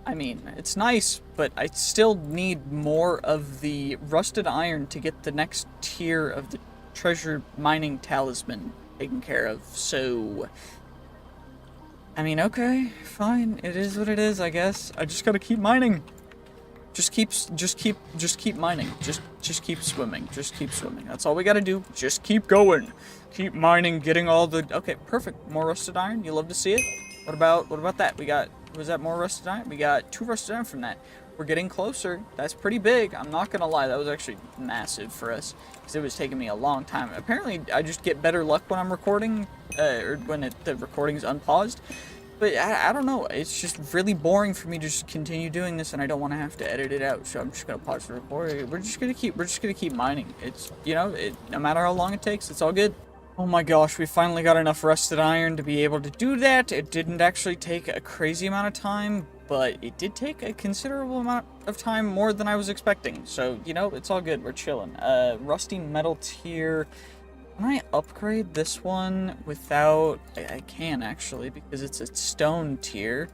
I mean, it's nice, but I still need more of the rusted iron to get the next tier of the treasure mining talisman taken care of, so I mean, okay, fine. It is what it is, I guess. I just gotta keep mining. Just keep mining. Just keep swimming. Just keep swimming. That's all we gotta do. Just keep going. Keep mining, getting all the... Okay, perfect. More rusted iron. You love to see it. What about that? We got... Was that more rusted iron? We got 2 rusted iron from that. We're getting closer. That's pretty big. I'm not gonna lie. That was actually massive for us. Because it was taking me a long time. Apparently, I just get better luck when I'm recording. Or when the recording's unpaused. But I don't know, it's just really boring for me to just continue doing this, and I don't want to have to edit it out, so I'm just gonna pause the recording. We're just gonna keep mining. It's, you know, no matter how long it takes, it's all good. Oh my gosh, we finally got enough rusted iron to be able to do that. It didn't actually take a crazy amount of time, but it did take a considerable amount of time, more than I was expecting. So, you know, it's all good, we're chilling. Rusty metal tier. Can I upgrade this one without... I can, actually, because it's a stone tier.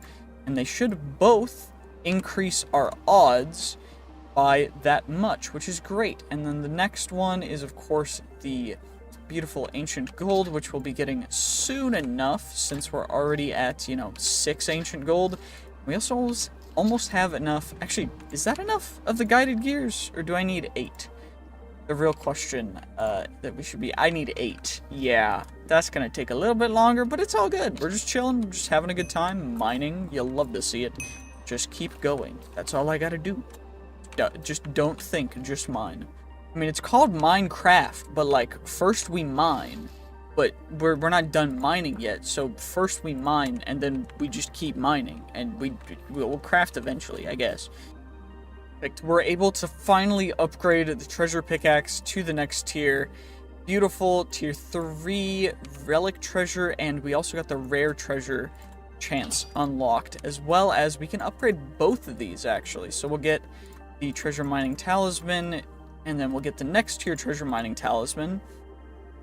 And they should both increase our odds by that much, which is great. And then the next one is, of course, the beautiful ancient gold, which we'll be getting soon enough, since we're already at, you know, 6 ancient gold. We also almost have enough... Actually, is that enough of the guided gears? Or do I need 8? The real question that we should be... I need 8. Yeah, that's gonna take a little bit longer, but it's all good. We're just chilling, we're just having a good time, mining. You'll love to see it. Just keep going. That's all I gotta do. Just don't think, just mine. I mean, it's called Minecraft, but, like, first we mine. But we're not done mining yet, so first we mine, and then we just keep mining. And we'll craft eventually, I guess. We're able to finally upgrade the treasure pickaxe to the next tier. Beautiful tier 3 relic treasure, and we also got the rare treasure chance unlocked, as well as we can upgrade both of these actually. So we'll get the treasure mining talisman, and then we'll get the next tier treasure mining talisman.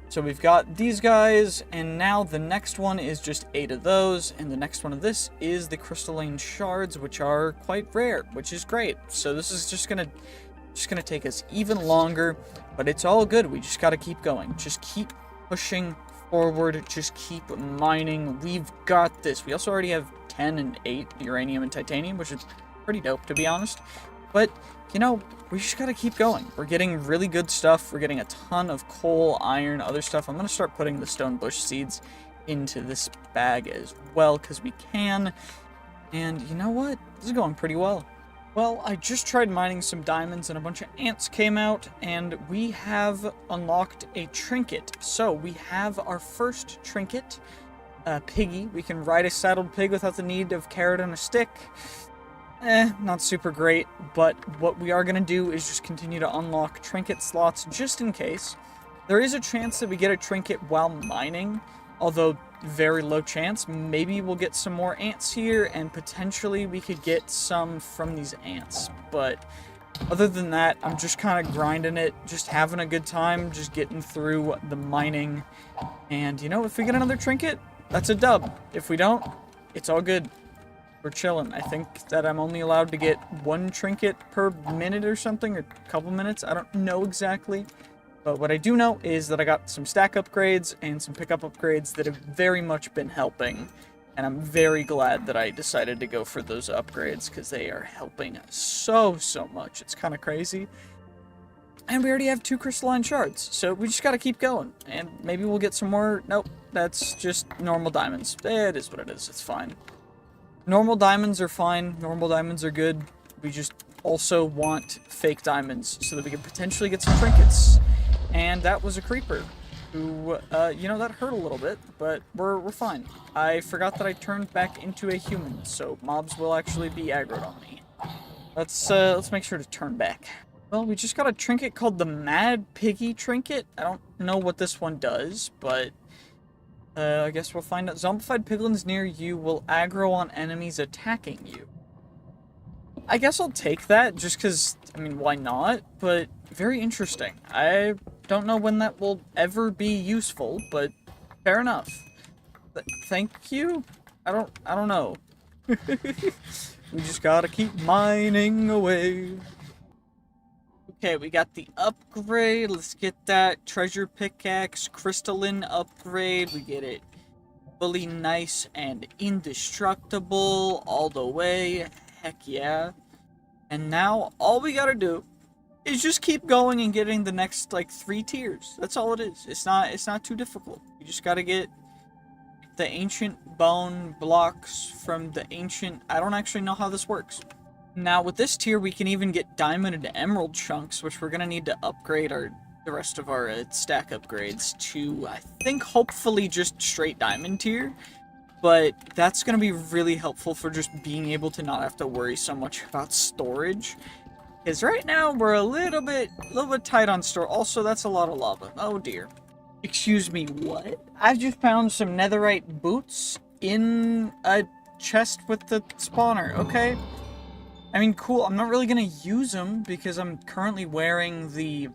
So we've got these guys, and now the next one is just 8 of those, and the next one of this is the crystalline shards, which are quite rare, which is great. So this is just gonna take us even longer, but it's all good. We just gotta keep going. Just keep pushing forward. Just keep mining. We've got this. We also already have 10 and 8 uranium and titanium, which is pretty dope, to be honest. But, you know, we just gotta keep going. We're getting really good stuff. We're getting a ton of coal, iron, other stuff. I'm gonna start putting the stone bush seeds into this bag as well, because we can. And you know what? This is going pretty well. Well, I just tried mining some diamonds and a bunch of ants came out, and we have unlocked a trinket. So we have our first trinket, Piggy. We can ride a saddled pig without the need of carrot and a stick. Not super great, but what we are going to do is just continue to unlock trinket slots just in case. There is a chance that we get a trinket while mining, although very low chance. Maybe we'll get some more ants here, and potentially we could get some from these ants. But other than that, I'm just kind of grinding it, just having a good time, just getting through the mining. And, you know, if we get another trinket, that's a dub. If we don't, it's all good. We're chilling. I think that I'm only allowed to get 1 trinket per minute or something, or a couple minutes. I don't know exactly. But what I do know is that I got some stack upgrades and some pickup upgrades that have very much been helping. And I'm very glad that I decided to go for those upgrades, because they are helping so much. It's kind of crazy. And we already have 2 crystalline shards, so we just gotta keep going. And maybe we'll get some more. Nope, that's just normal diamonds. It is what it is. It's fine. Normal diamonds are fine. Normal diamonds are good. We just also want fake diamonds so that we can potentially get some trinkets. And that was a creeper who, you know, that hurt a little bit, but we're fine. I forgot that I turned back into a human, so mobs will actually be aggroed on me. Let's make sure to turn back. Well, we just got a trinket called the Mad Piggy trinket. I don't know what this one does, but I guess we'll find out. Zombified piglins near you will aggro on enemies attacking you. I guess I'll take that, just because, I mean, why not? But very interesting. I don't know when that will ever be useful, but fair enough. Thank you? I don't know. We just gotta keep mining away. Okay, we got the upgrade. Let's get that treasure pickaxe crystalline upgrade. We get it fully nice and indestructible all the way. Heck yeah. And now all we gotta do is just keep going and getting the next like 3 tiers. That's all it is. It's not too difficult. You just gotta get the ancient bone blocks from the ancient... I don't actually know how this works. Now with this tier we can even get diamond and emerald chunks, which we're gonna need to upgrade the rest of our stack upgrades to, I think, hopefully just straight diamond tier. But that's gonna be really helpful for just being able to not have to worry so much about storage. Because right now we're a little bit tight on store. Also, that's a lot of lava. Oh dear. Excuse me, what? I've just found some netherite boots in a chest with the spawner, okay? I mean, cool. I'm not really gonna use them because I'm currently wearing the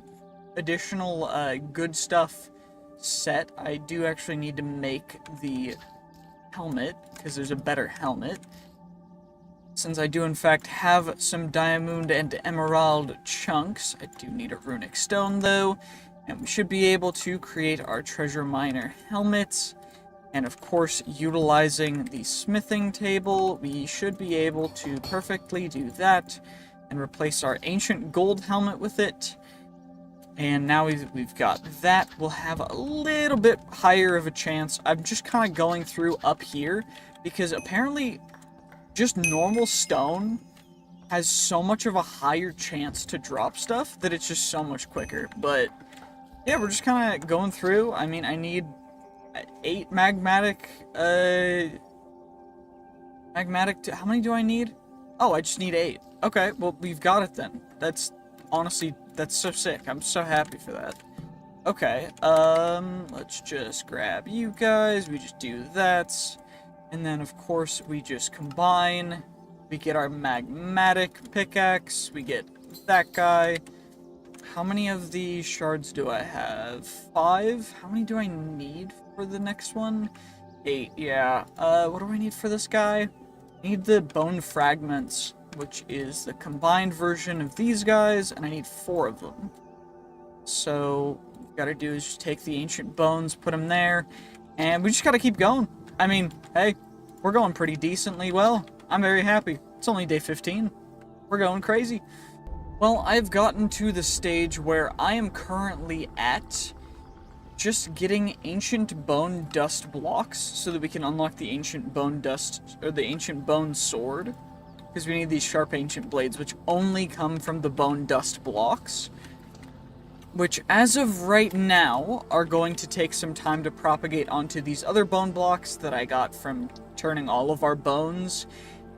additional good stuff set. I do actually need to make the helmet because there's a better helmet. Since I do in fact have some diamond and emerald chunks, I do need a runic stone though, and we should be able to create our treasure miner helmets. And of course, utilizing the smithing table, we should be able to perfectly do that and replace our ancient gold helmet with it. And now we've got that. We'll have a little bit higher of a chance. I'm just kind of going through up here because apparently just normal stone has so much of a higher chance to drop stuff that it's just so much quicker. But yeah, we're just kind of going through. I mean, I need 8 magmatic, how many do I need? Oh, I just need 8. Okay, well, we've got it then. That's, honestly, that's so sick. I'm so happy for that. Okay, let's just grab you guys. We just do that. And then, of course, we just combine. We get our magmatic pickaxe. We get that guy. How many of the shards do I have? 5? How many do I need for the next one? 8, yeah. What do I need for this guy? I need the bone fragments, which is the combined version of these guys, and I need 4 of them. So, what we gotta do is just take the ancient bones, put them there, and we just gotta keep going. I mean, hey, we're going pretty decently well. I'm very happy. It's only day 15. We're going crazy. Well, I've gotten to the stage where I am currently at just getting ancient bone dust blocks so that we can unlock the ancient bone dust, or the ancient bone sword. Because we need these sharp ancient blades, which only come from the bone dust blocks. Which, as of right now, are going to take some time to propagate onto these other bone blocks that I got from turning all of our bones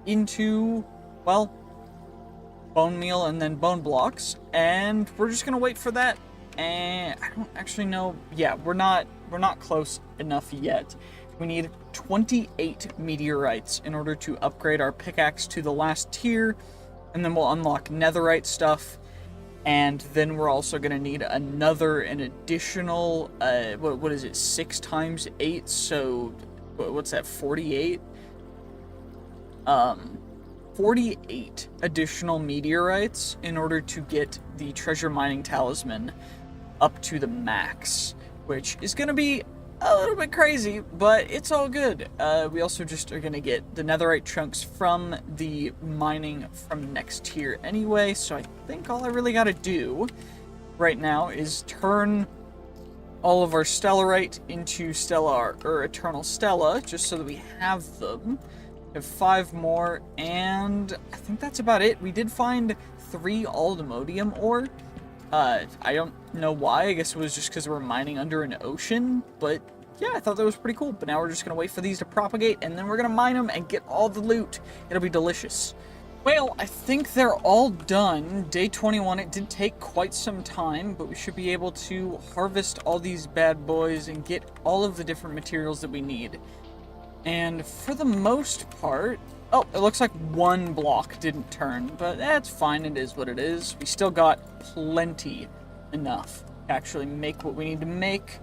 into, well, bone meal and then bone blocks. And we're just gonna wait for that. And I don't actually know. Yeah, we're not close enough yet. We need 28 meteorites in order to upgrade our pickaxe to the last tier, and then we'll unlock netherite stuff. And then we're also going to need an additional, what is it, 6 times 8, so, what's that, 48? 48 additional meteorites in order to get the treasure mining talisman up to the max, which is going to be a little bit crazy, but it's all good. We also just are going to get the netherite chunks from the mining from next tier anyway, so I think all I really got to do right now is turn all of our stellarite into stellar, or eternal stella, just so that we have them. We have 5 more, and I think that's about it. We did find 3 aldemodium ore. I don't know why. I guess it was just because we're mining under an ocean, but yeah, I thought that was pretty cool. But now we're just going to wait for these to propagate, and then we're going to mine them and get all the loot. It'll be delicious. Well, I think they're all done. Day 21, it did take quite some time, but we should be able to harvest all these bad boys and get all of the different materials that we need. And for the most part... Oh, it looks like 1 block didn't turn, but that's fine. It is what it is. We still got plenty enough to actually make what we need to make.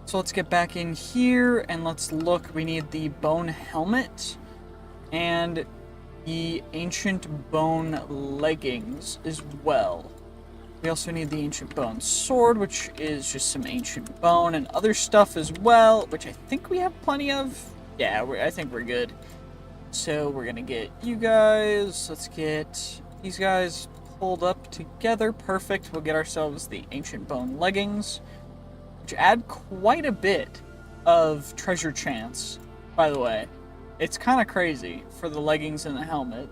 So let's get back in here and let's look. We need the bone helmet and the ancient bone leggings as well. We also need the ancient bone sword, which is just some ancient bone and other stuff as well, which I think we have plenty of. Yeah, I think we're good. So we're gonna get you guys. Let's get these guys pulled up together. Perfect. We'll get ourselves the ancient bone leggings, which add quite a bit of treasure chance, by the way. It's kind of crazy for the leggings and the helmet.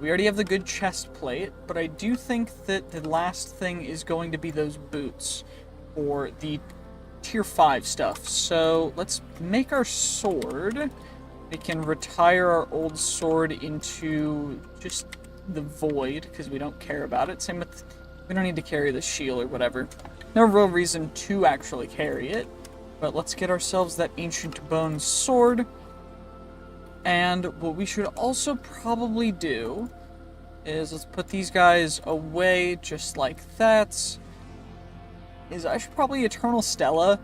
We already have the good chest plate, but I do think that the last thing is going to be those boots for the tier 5 stuff. So let's make our sword. We can retire our old sword into just the void, because we don't care about it. Same with, we don't need to carry the shield or whatever. No real reason to actually carry it. But let's get ourselves that ancient bone sword. And what we should also probably do is let's put these guys away just like that. I should probably Eternal Stella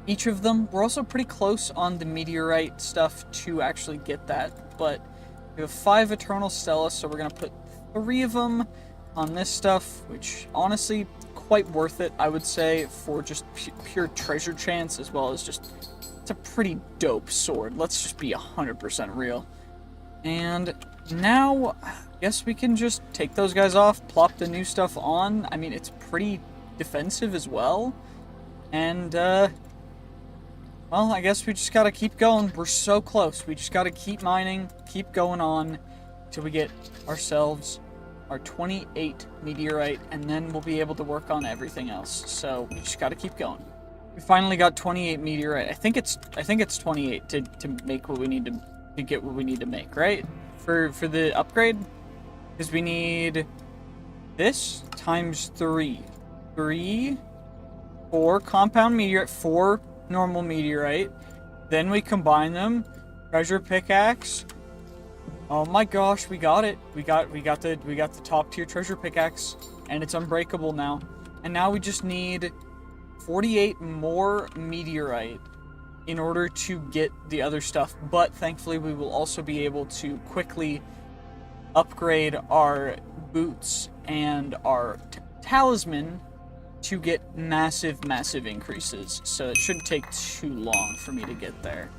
each of them. We're also pretty close on the meteorite stuff to actually get that, but we have 5 Eternal Stella, so we're going to put 3 of them on this stuff, which honestly quite worth it, I would say, for just pure treasure chance, as well as just, it's a pretty dope sword. Let's just be 100% real. And now, I guess we can just take those guys off, plop the new stuff on. I mean, it's pretty defensive as well. And, well, I guess we just gotta keep going. We're so close. We just gotta keep mining, keep going on, till we get ourselves our 28 meteorite, and then we'll be able to work on everything else. So we just gotta keep going. We finally got 28 meteorite. I think it's 28 to make what we need to get what we need to make, right? For the upgrade, because we need this times 3, 4 compound meteorite, 4 normal meteorite. Then we combine them. Treasure pickaxe. Oh my gosh, we got it. We got the top tier treasure pickaxe, and it's unbreakable now. And now we just need 48 more meteorite in order to get the other stuff. But thankfully, we will also be able to quickly upgrade our boots and our talisman to get massive increases. So it shouldn't take too long for me to get there,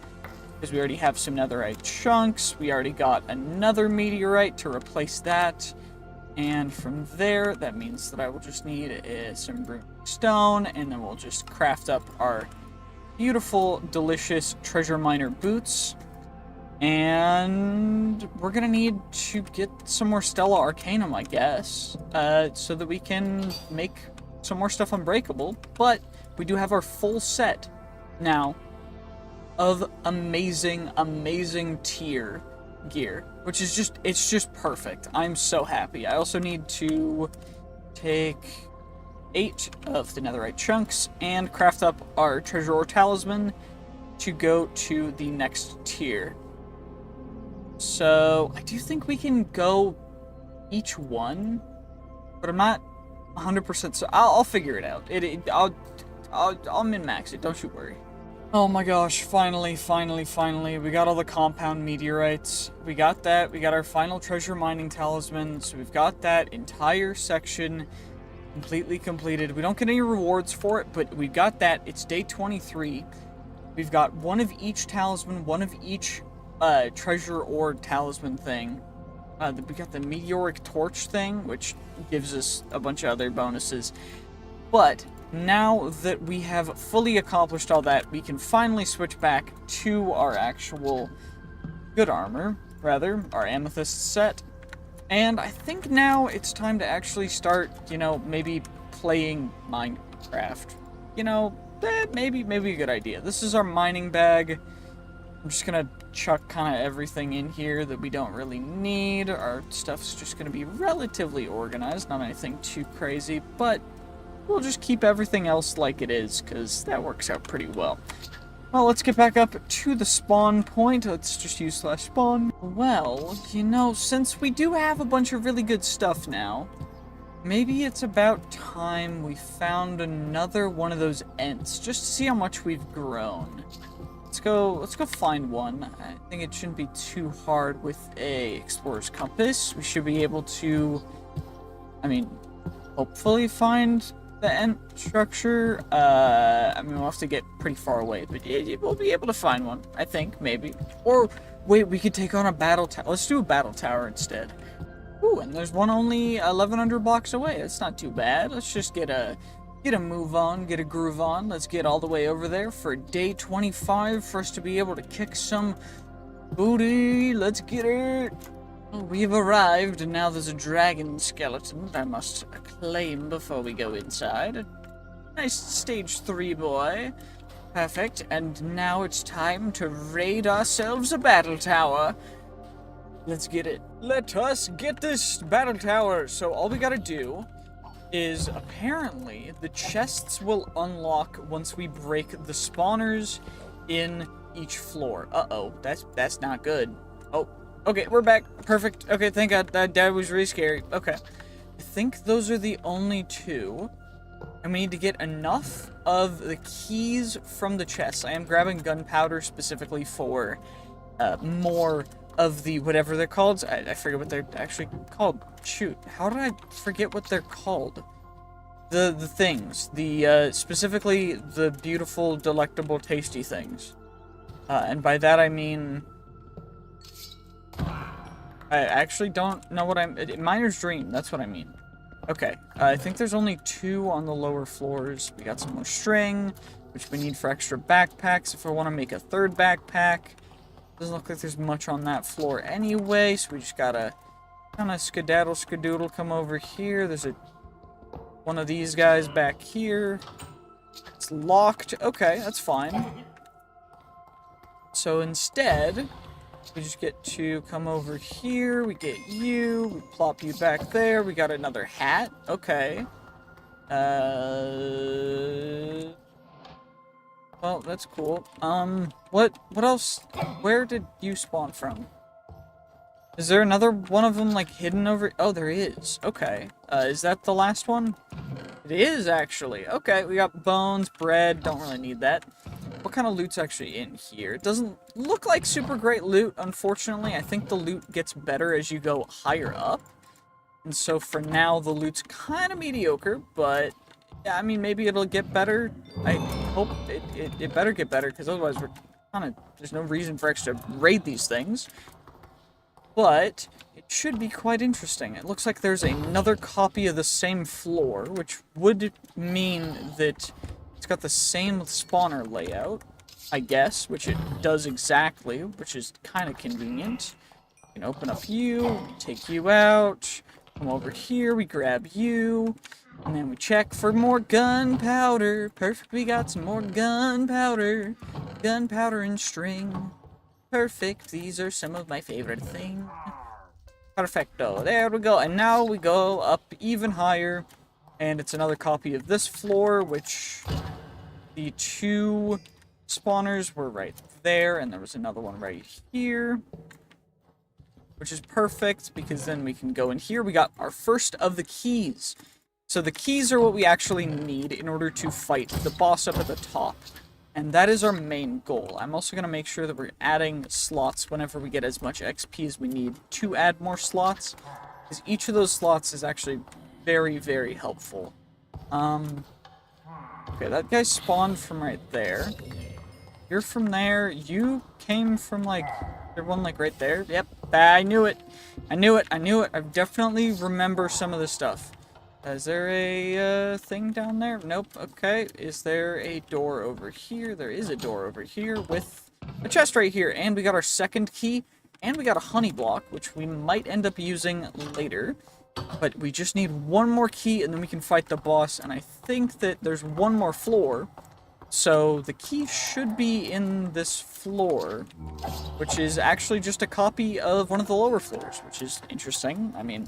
because we already have some netherite chunks. We already got another meteorite to replace that. And from there, that means that I will just need some rune stone, and then we'll just craft up our beautiful, delicious treasure miner boots. And we're gonna need to get some more Stella Arcanum, I guess, so that we can make some more stuff unbreakable. But we do have our full set now of amazing tier gear, which is just, it's just perfect. I'm so happy. I also need to take 8 of the netherite chunks and craft up our treasure ore talisman to go to the next tier. So I do think we can go each one, but I'm not 100%. So I'll figure it out. I'll min-max it. Don't you worry. Oh my gosh, finally, we got all the compound meteorites. We got that, we got our final treasure mining talisman, so we've got that entire section completely completed. We don't get any rewards for it, but we've got that. It's day 23. We've got one of each talisman, one of each treasure ore talisman thing. We got the meteoric torch thing, which gives us a bunch of other bonuses. But now that we have fully accomplished all that, we can finally switch back to our actual good armor, rather, our amethyst set. And I think now it's time to actually start, you know, maybe playing Minecraft. You know, maybe a good idea. This is our mining bag. I'm just gonna chuck kind of everything in here that we don't really need. Our stuff's just gonna be relatively organized, not anything too crazy, but we'll just keep everything else like it is, because that works out pretty well. Well, let's get back up to the spawn point. Let's just use /spawn. Well, you know, since we do have a bunch of really good stuff now, maybe it's about time we found another one of those Ents, just to see how much we've grown. Let's go find one. I think it shouldn't be too hard with a explorer's compass. We should be able to, I mean, hopefully find the end structure. I mean, we'll have to get pretty far away, but we'll be able to find one, I think, maybe. Or, wait, we could take on a battle tower. Let's do a battle tower instead. Ooh, and there's one only 1,100 blocks away. That's not too bad. Let's just get a move on, get a groove on. Let's get all the way over there for day 25 for us to be able to kick some booty. Let's get it. We've arrived, and now there's a dragon skeleton that I must claim before we go inside. A nice stage 3 boy. Perfect, and now it's time to raid ourselves a battle tower. Let's get it. Let us get this battle tower. So all we gotta do is, apparently, the chests will unlock once we break the spawners in each floor. Uh-oh, that's not good. Oh. Okay, we're back. Perfect. Okay, thank God. That was really scary. Okay. I think those are the only two. And we need to get enough of the keys from the chests. I am grabbing gunpowder specifically for more of the whatever they're called. I forget what they're actually called. Shoot. How did I forget what they're called? The things. The, specifically the beautiful, delectable, tasty things. And by that I mean... I actually don't know what Miner's Dream, that's what I mean. Okay, I think there's only 2 on the lower floors. We got some more string, which we need for extra backpacks if I want to make a 3rd backpack. Doesn't look like there's much on that floor anyway, so we just gotta kind of skedaddle come over here. There's one of these guys back here. It's locked. Okay, that's fine. So instead... we just get to come over here, we get you, we plop you back there, we got another hat, okay. Well, that's cool. What else, where did you spawn from? Is there another one of them, like, hidden over, oh, there is, okay. Is that the last one? It is, actually, okay, we got bones, bread, don't really need that. What kind of loot's actually in here? It doesn't look like super great loot, unfortunately. I think the loot gets better as you go higher up. And so for now, the loot's kind of mediocre, but yeah, I mean, maybe it'll get better. I hope it better get better, because otherwise we're kind of, there's no reason for us to raid these things. But it should be quite interesting. It looks like there's another copy of the same floor, which would mean that it's got the same spawner layout, I guess, which it does exactly, which is kind of convenient. We can open up you, take you out, come over here, we grab you, and then we check for more gunpowder. Perfect, we got some more gunpowder. Gunpowder and string. Perfect, these are some of my favorite things. Perfecto, there we go, and now we go up even higher, and it's another copy of this floor, which the 2 spawners were right there, and there was another one right here, which is perfect, because then we can go in here. We got our first of the keys. So the keys are what we actually need in order to fight the boss up at the top. And that is our main goal. I'm also going to make sure that we're adding slots whenever we get as much XP as we need to add more slots, because each of those slots is actually very, very helpful. Okay, that guy spawned from right there. You're from there. You came from, like, there one, like, right there. Yep, I knew it. I knew it. I definitely remember some of this stuff. Is there a thing down there? Nope. Okay. Is there a door over here? There is a door over here with a chest right here. And we got our 2nd key. And we got a honey block, which we might end up using later. But we just need one more key, and then we can fight the boss. And I think that there's one more floor. So the key should be in this floor, which is actually just a copy of one of the lower floors, which is interesting. I mean...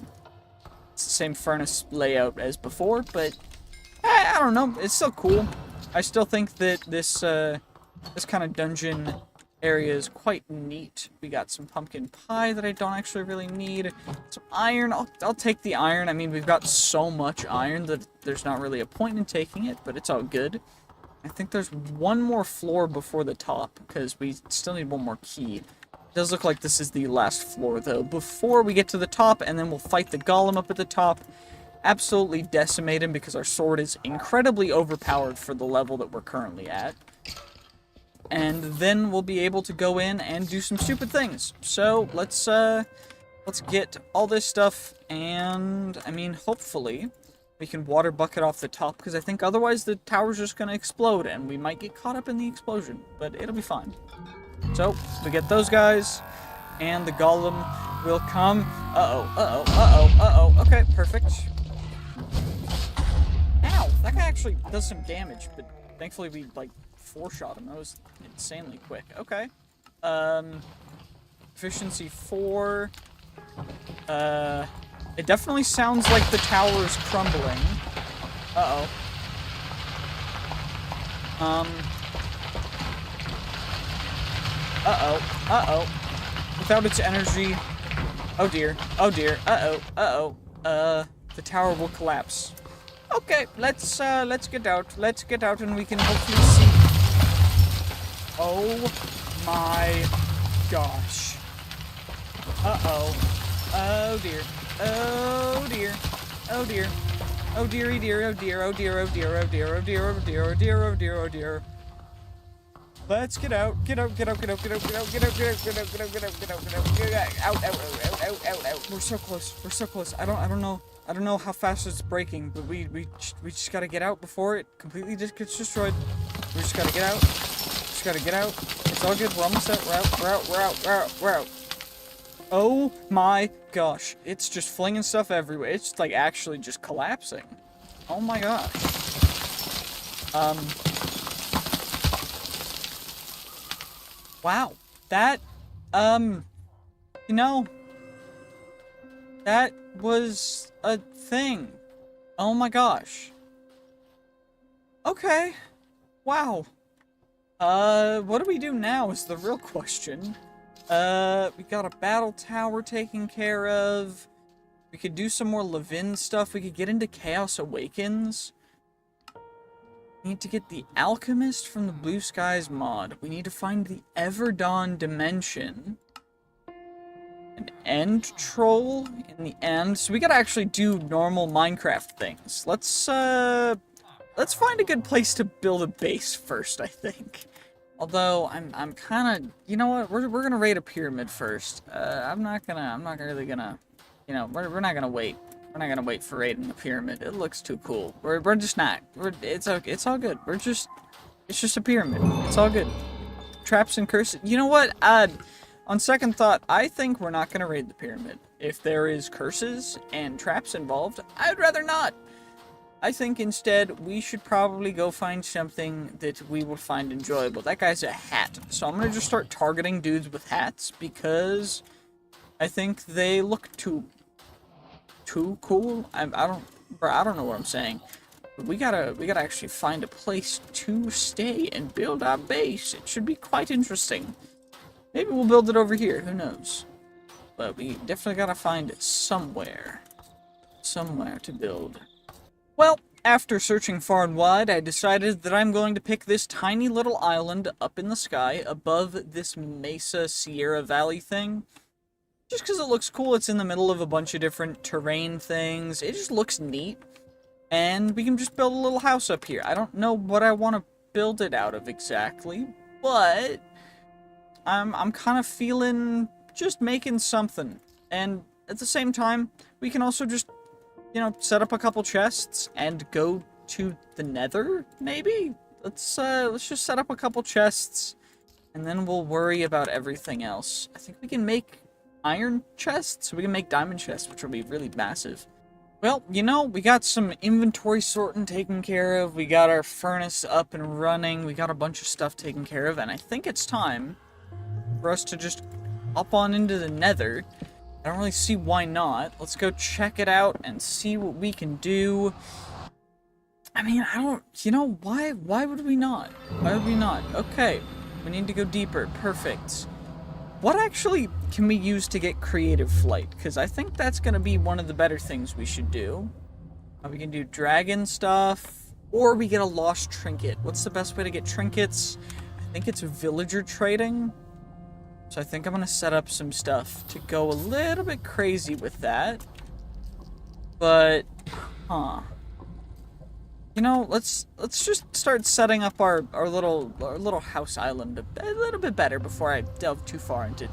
it's the same furnace layout as before, but I don't know. It's still cool. I still think that this this kind of dungeon area is quite neat. We got some pumpkin pie that I don't actually really need. Some iron. I'll take the iron. I mean, we've got so much iron that there's not really a point in taking it, but it's all good. I think there's one more floor before the top, because we still need one more key. It does look like this is the last floor, though, before we get to the top, and then we'll fight the golem up at the top, absolutely decimate him because our sword is incredibly overpowered for the level that we're currently at. And then we'll be able to go in and do some stupid things. So, let's get all this stuff, and, I mean, hopefully we can water bucket off the top, because I think otherwise the tower's just gonna explode, and we might get caught up in the explosion, but it'll be fine. So, we get those guys, and the golem will come. Okay, perfect. Ow! That guy actually does some damage, but thankfully we, like, 4-shot him. That was insanely quick. Okay. Efficiency 4. It definitely sounds like the tower is crumbling. Uh-oh. Without its energy... Oh dear. Oh dear. The tower will collapse. Okay, let's get out. Let's get out and we can hopefully see... Oh my gosh. Uh-oh. Oh dear. Oh dear. Oh dear. Oh dearie dear. Oh dear. Oh dear. Oh dear. Oh dear. Oh dear. Oh dear. Oh dear. Oh dear. Oh dear. Let's get out. Get out. Get out. Get out. Get out. Get out. Get out. Get out. Get out. Get out. Get out. Get out. Get out. Get out. Out. Out. Out. Out. Out. Out. We're so close. We're so close. I don't know. I don't know how fast it's breaking, but we just gotta get out before it completely just gets destroyed. We just gotta get out. Just gotta get out. It's all good. We're almost out. We're out. We're out. We're out. We're out. We're out. Oh my gosh. It's just flinging stuff everywhere. It's like actually just collapsing. Oh my gosh. Wow. That, you know, that was a thing. Oh my gosh. Okay. Wow. What do we do now is the real question. We got a battle tower taken care of. We could do some more Levin stuff. We could get into Chaos Awakens. We need to get the Alchemist from the Blue Skies mod. We need to find the Everdawn Dimension. An End Troll in the end. So we gotta actually do normal Minecraft things. Let's find a good place to build a base first, I think. Although I'm kind of, you know what? We're gonna raid a pyramid first. I'm not really gonna, you know, we're not gonna wait. We're not gonna wait for raiding the pyramid. It looks too cool. We're just not. It's okay. It's all good. It's just a pyramid. It's all good. Traps and curses. You know what? On second thought, I think we're not gonna raid the pyramid. If there is curses and traps involved, I'd rather not. I think instead we should probably go find something that we will find enjoyable. That guy's a hat. So I'm gonna just start targeting dudes with hats because I think they look too cool. I don't know what I'm saying. But we gotta actually find a place to stay and build our base. It should be quite interesting. Maybe we'll build it over here, who knows. But we definitely gotta find somewhere to build. Well, after searching far and wide, I decided that I'm going to pick this tiny little island up in the sky above this Mesa Sierra Valley thing. Just because it looks cool. It's in the middle of a bunch of different terrain things. It just looks neat. And we can just build a little house up here. I don't know what I want to build it out of exactly, but I'm kind of feeling just making something. And at the same time, we can also just, you know, set up a couple chests and go to the Nether, maybe? Let's just set up a couple chests, and then we'll worry about everything else. I think we can make iron chests. We can make diamond chests, which will be really massive. Well, you know, we got some inventory sorting taken care of. We got our furnace up and running. We got a bunch of stuff taken care of, and I think it's time for us to just hop on into the Nether. I don't really see why not. Let's go check it out and see what we can do. I mean, you know, why would we not? Why would we not? Okay, we need to go deeper. Perfect. What actually can we use to get creative flight? Because I think that's going to be one of the better things we should do. We can do dragon stuff, or we get a lost trinket. What's the best way to get trinkets? I think it's villager trading. So I think I'm going to set up some stuff to go a little bit crazy with that. But Huh. You know, let's just start setting up our little house island a little bit better before I delve too far into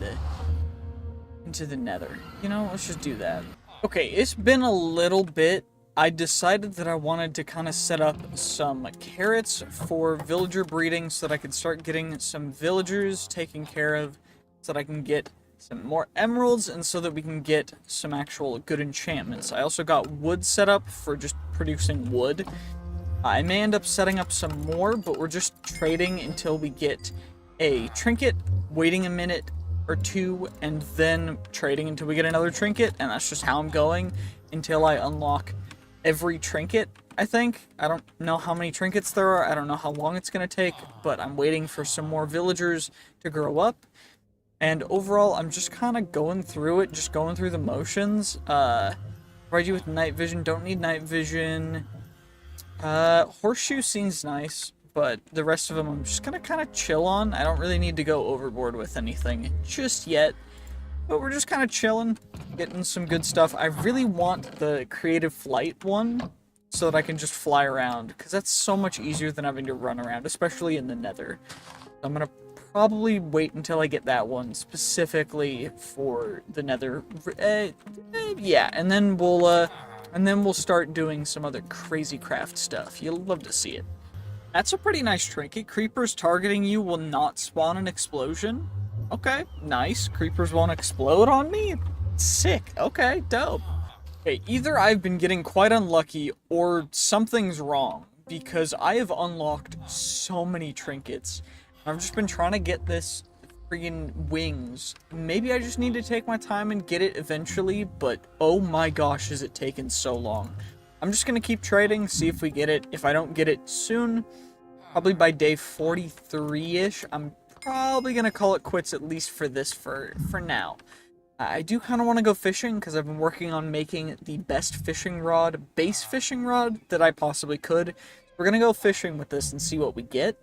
the nether. You know, let's just do that. Okay, it's been a little bit. I decided that I wanted to kind of set up some carrots for villager breeding so that I could start getting some villagers taken care of, so that I can get some more emeralds, and so that we can get some actual good enchantments. I also got wood set up for just producing wood. I may end up setting up some more, but we're just trading until we get a trinket, waiting a minute or two, and then trading until we get another trinket, and that's just how I'm going until I unlock every trinket, I think. I don't know how many trinkets there are, I don't know how long it's going to take, but I'm waiting for some more villagers to grow up, and overall, I'm just kind of going through it, just going through the motions. Provide you with night vision, don't need night vision. Horseshoe seems nice, but the rest of them I'm just gonna kind of chill on. I don't really need to go overboard with anything just yet, but we're just kind of chilling, getting some good stuff. I really want the creative flight one so that I can just fly around, because that's so much easier than having to run around, especially in the nether. I'm gonna probably wait until I get that one specifically for the nether. Yeah, and then we'll start doing some other crazy craft stuff. You'll love to see it. That's a pretty nice trinket. Creepers targeting you will not spawn an explosion. Okay, nice. Creepers won't explode on me? Sick. Okay, dope. Okay, either I've been getting quite unlucky or something's wrong, because I have unlocked so many trinkets. I've just been trying to get this friggin' wings. Maybe I just need to take my time and get it eventually, but oh my gosh, is it taking so long. I'm just gonna keep trading, see if we get it. If I don't get it soon, probably by day 43-ish, I'm probably gonna call it quits, at least for this for now. I do kind of want to go fishing, because I've been working on making the best fishing rod, base fishing rod, that I possibly could. We're gonna go fishing with this and see what we get.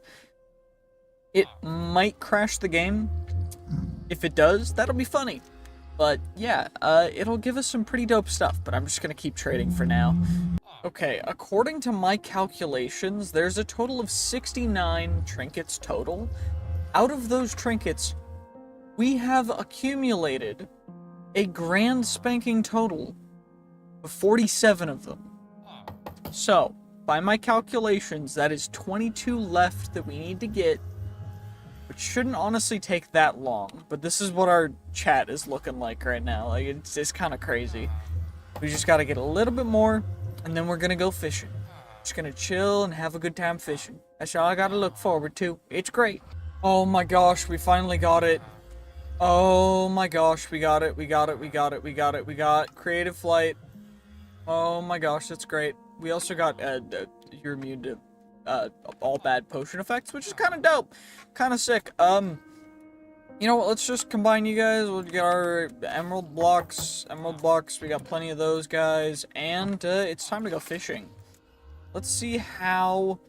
It might crash the game. If it does, that'll be funny. But yeah, it'll give us some pretty dope stuff, but I'm just gonna keep trading for now. Okay, according to my calculations, there's a total of 69 trinkets total. Out of those trinkets, we have accumulated a grand spanking total of 47 of them. So, by my calculations, that is 22 left that we need to get, which shouldn't honestly take that long, but this is what our chat is looking like right now. Like, it's kind of crazy. We just gotta get a little bit more, and then we're gonna go fishing. Just gonna chill and have a good time fishing. That's all I gotta look forward to. It's great. Oh my gosh, we finally got it. Oh my gosh, we got it, we got creative flight. Oh my gosh, that's great. We also got, you're immune to, all bad potion effects, which is kind of dope. Kind of sick. You know what, let's just combine you guys. We'll get our emerald blocks, we got plenty of those guys, and, it's time to go fishing. Let's see how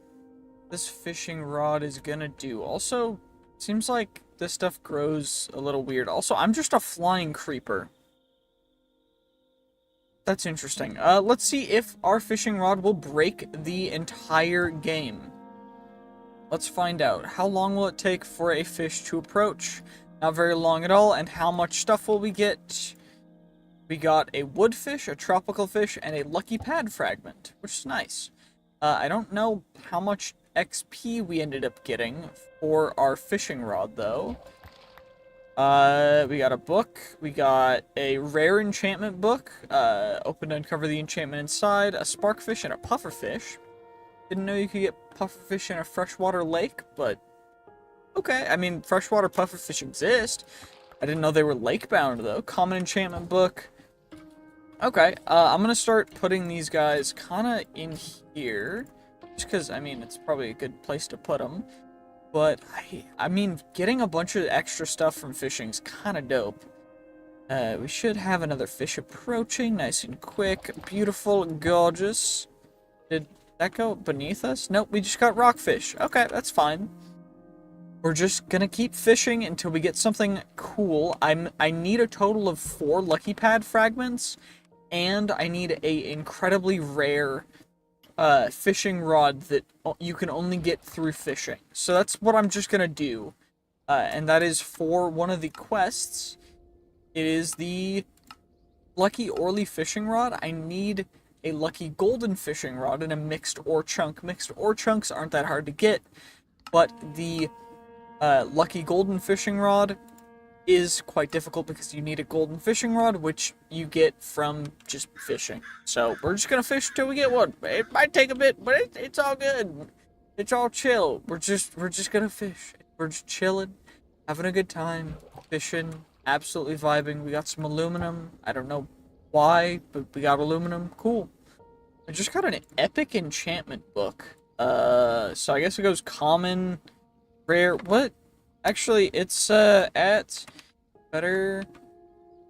this fishing rod is gonna do. Also, seems like this stuff grows a little weird. Also, I'm just a flying creeper. That's interesting. Let's see if our fishing rod will break the entire game. Let's find out. How long will it take for a fish to approach? Not very long at all. And how much stuff will we get? We got a wood fish, a tropical fish, and a lucky pad fragment, which is nice. I don't know how much XP we ended up getting for our fishing rod, though. We got a book, we got a rare enchantment book, open to uncover the enchantment inside, a sparkfish and a pufferfish. Didn't know you could get pufferfish in a freshwater lake, but okay, I mean, freshwater pufferfish exist. I didn't know they were lake-bound, though. Common enchantment book. Okay, I'm gonna start putting these guys kinda in here. Just because, I mean, it's probably a good place to put them. But, I mean, getting a bunch of extra stuff from fishing is kind of dope. We should have another fish approaching, nice and quick, beautiful, gorgeous. Did that go beneath us? Nope, we just got rockfish. Okay, that's fine. We're just gonna keep fishing until we get something cool. I need a total of 4 lucky pad fragments, and I need a incredibly rare fishing rod that you can only get through fishing. So that's what I'm just gonna do. And that is for one of the quests. It is the Lucky Orly fishing rod. I need a Lucky Golden fishing rod and a mixed ore chunk. Mixed ore chunks aren't that hard to get, but the Lucky Golden fishing rod is quite difficult because you need a golden fishing rod, which you get from just fishing. So we're just gonna fish till we get one. It might take a bit, but it's all good. It's all chill. We're just gonna fish. We're just chilling, having a good time, fishing, absolutely vibing. We got some aluminum. I don't know why, but we got aluminum. Cool. I just got an epic enchantment book. So I guess it goes common, rare. What? Actually, it's at better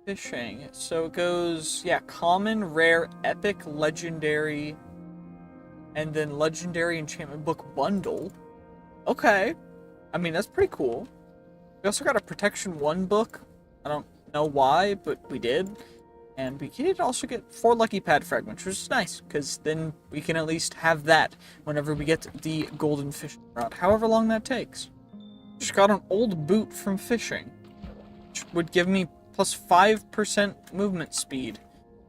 fishing. So it goes, yeah, common, rare, epic, legendary, and then legendary enchantment book bundle. Okay. I mean, that's pretty cool. We also got a protection 1 book. I don't know why, but we did. And we did also get 4 lucky pad fragments, which is nice, because then we can at least have that whenever we get the golden fishing rod, however long that takes. Just got an old boot from fishing, which would give me plus 5% movement speed.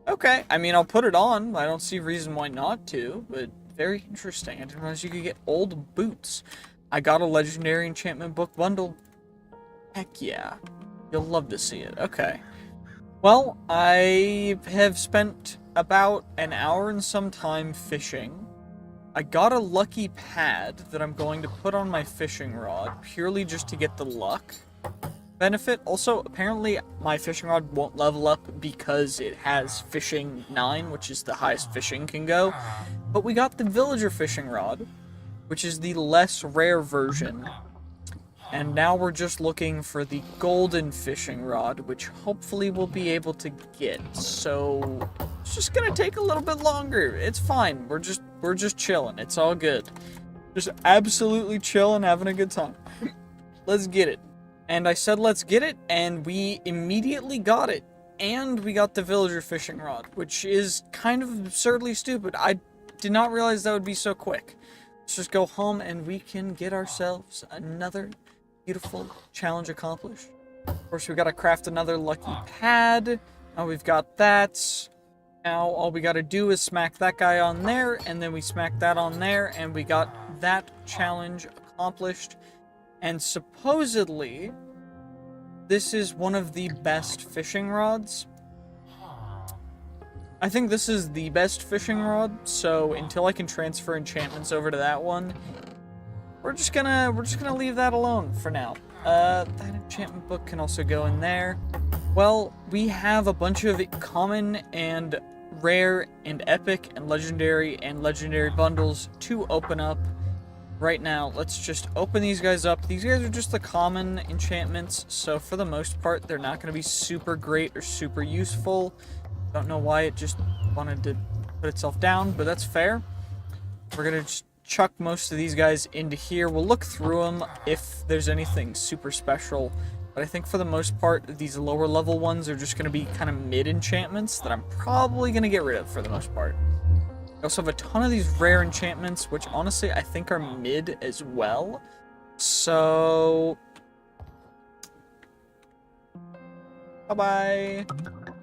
Okay, I mean, I'll put it on. I don't see a reason why not to, but very interesting. I didn't realize you could get old boots. I got a legendary enchantment book bundle. Heck yeah. You'll love to see it. Okay. Well, I have spent about an hour and some time fishing. I got a lucky pad that I'm going to put on my fishing rod, purely just to get the luck benefit. Also, apparently, my fishing rod won't level up because it has fishing 9, which is the highest fishing can go. But we got the villager fishing rod, which is the less rare version. And now we're just looking for the golden fishing rod, which hopefully we'll be able to get. So it's just gonna take a little bit longer. It's fine. We're just chilling. It's all good. Just absolutely chilling, having a good time. Let's get it. And I said let's get it, and we immediately got it. And we got the villager fishing rod, which is kind of absurdly stupid. I did not realize that would be so quick. Let's just go home and we can get ourselves another beautiful challenge accomplished. Of course, we gotta craft another lucky pad. Now we've got that. Now all we gotta do is smack that guy on there, and then we smack that on there, and we got that challenge accomplished. And supposedly, this is one of the best fishing rods. I think this is the best fishing rod, so until I can transfer enchantments over to that one, we're just gonna leave that alone for now. That enchantment book can also go in there. Well, we have a bunch of common and rare and epic and legendary bundles to open up right now. Let's just open these guys up. These guys are just the common enchantments, so for the most part, they're not gonna be super great or super useful. Don't know why it just wanted to put itself down, but that's fair. We're gonna just chuck most of these guys into here. We'll look through them if there's anything super special, but I think for the most part, these lower level ones are just gonna be kind of mid enchantments that I'm probably gonna get rid of for the most part. We also have a ton of these rare enchantments, which honestly I think are mid as well. So bye-bye.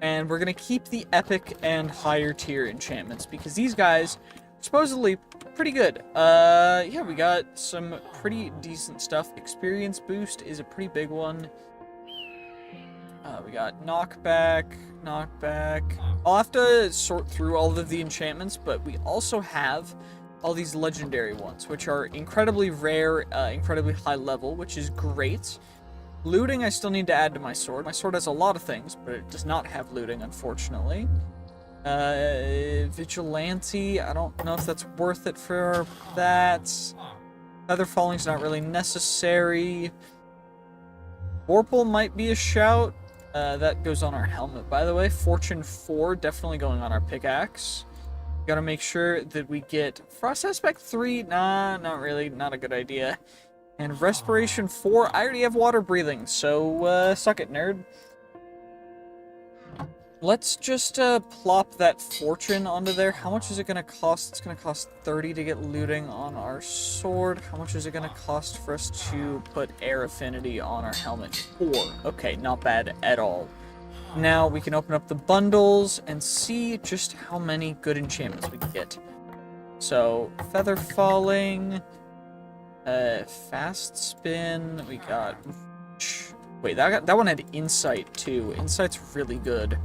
And we're gonna keep the epic and higher tier enchantments because these guys are supposedly pretty good. Yeah, we got some pretty decent stuff. Experience boost is a pretty big one. We got knockback. I'll have to sort through all of the enchantments, but we also have all these legendary ones, which are incredibly rare, incredibly high level, which is great. Looting, I still need to add to my sword. My sword has a lot of things, but it does not have looting, unfortunately. Vigilante, I don't know if that's worth it for that. Feather falling's not really necessary. Vorpal might be a shout. That goes on our helmet, by the way. Fortune 4, definitely going on our pickaxe. Gotta make sure that we get Frost Aspect 3. Nah, not really. Not a good idea. And Respiration 4, I already have water breathing, so suck it, nerd. Let's just plop that fortune onto there. How much is it gonna cost? It's gonna cost 30 to get looting on our sword. How much is it gonna cost for us to put air affinity on our helmet? 4. Okay, not bad at all. Now we can open up the bundles and see just how many good enchantments we can get. So, feather falling, fast spin, we got... Wait, that one had insight too. Insight's really good.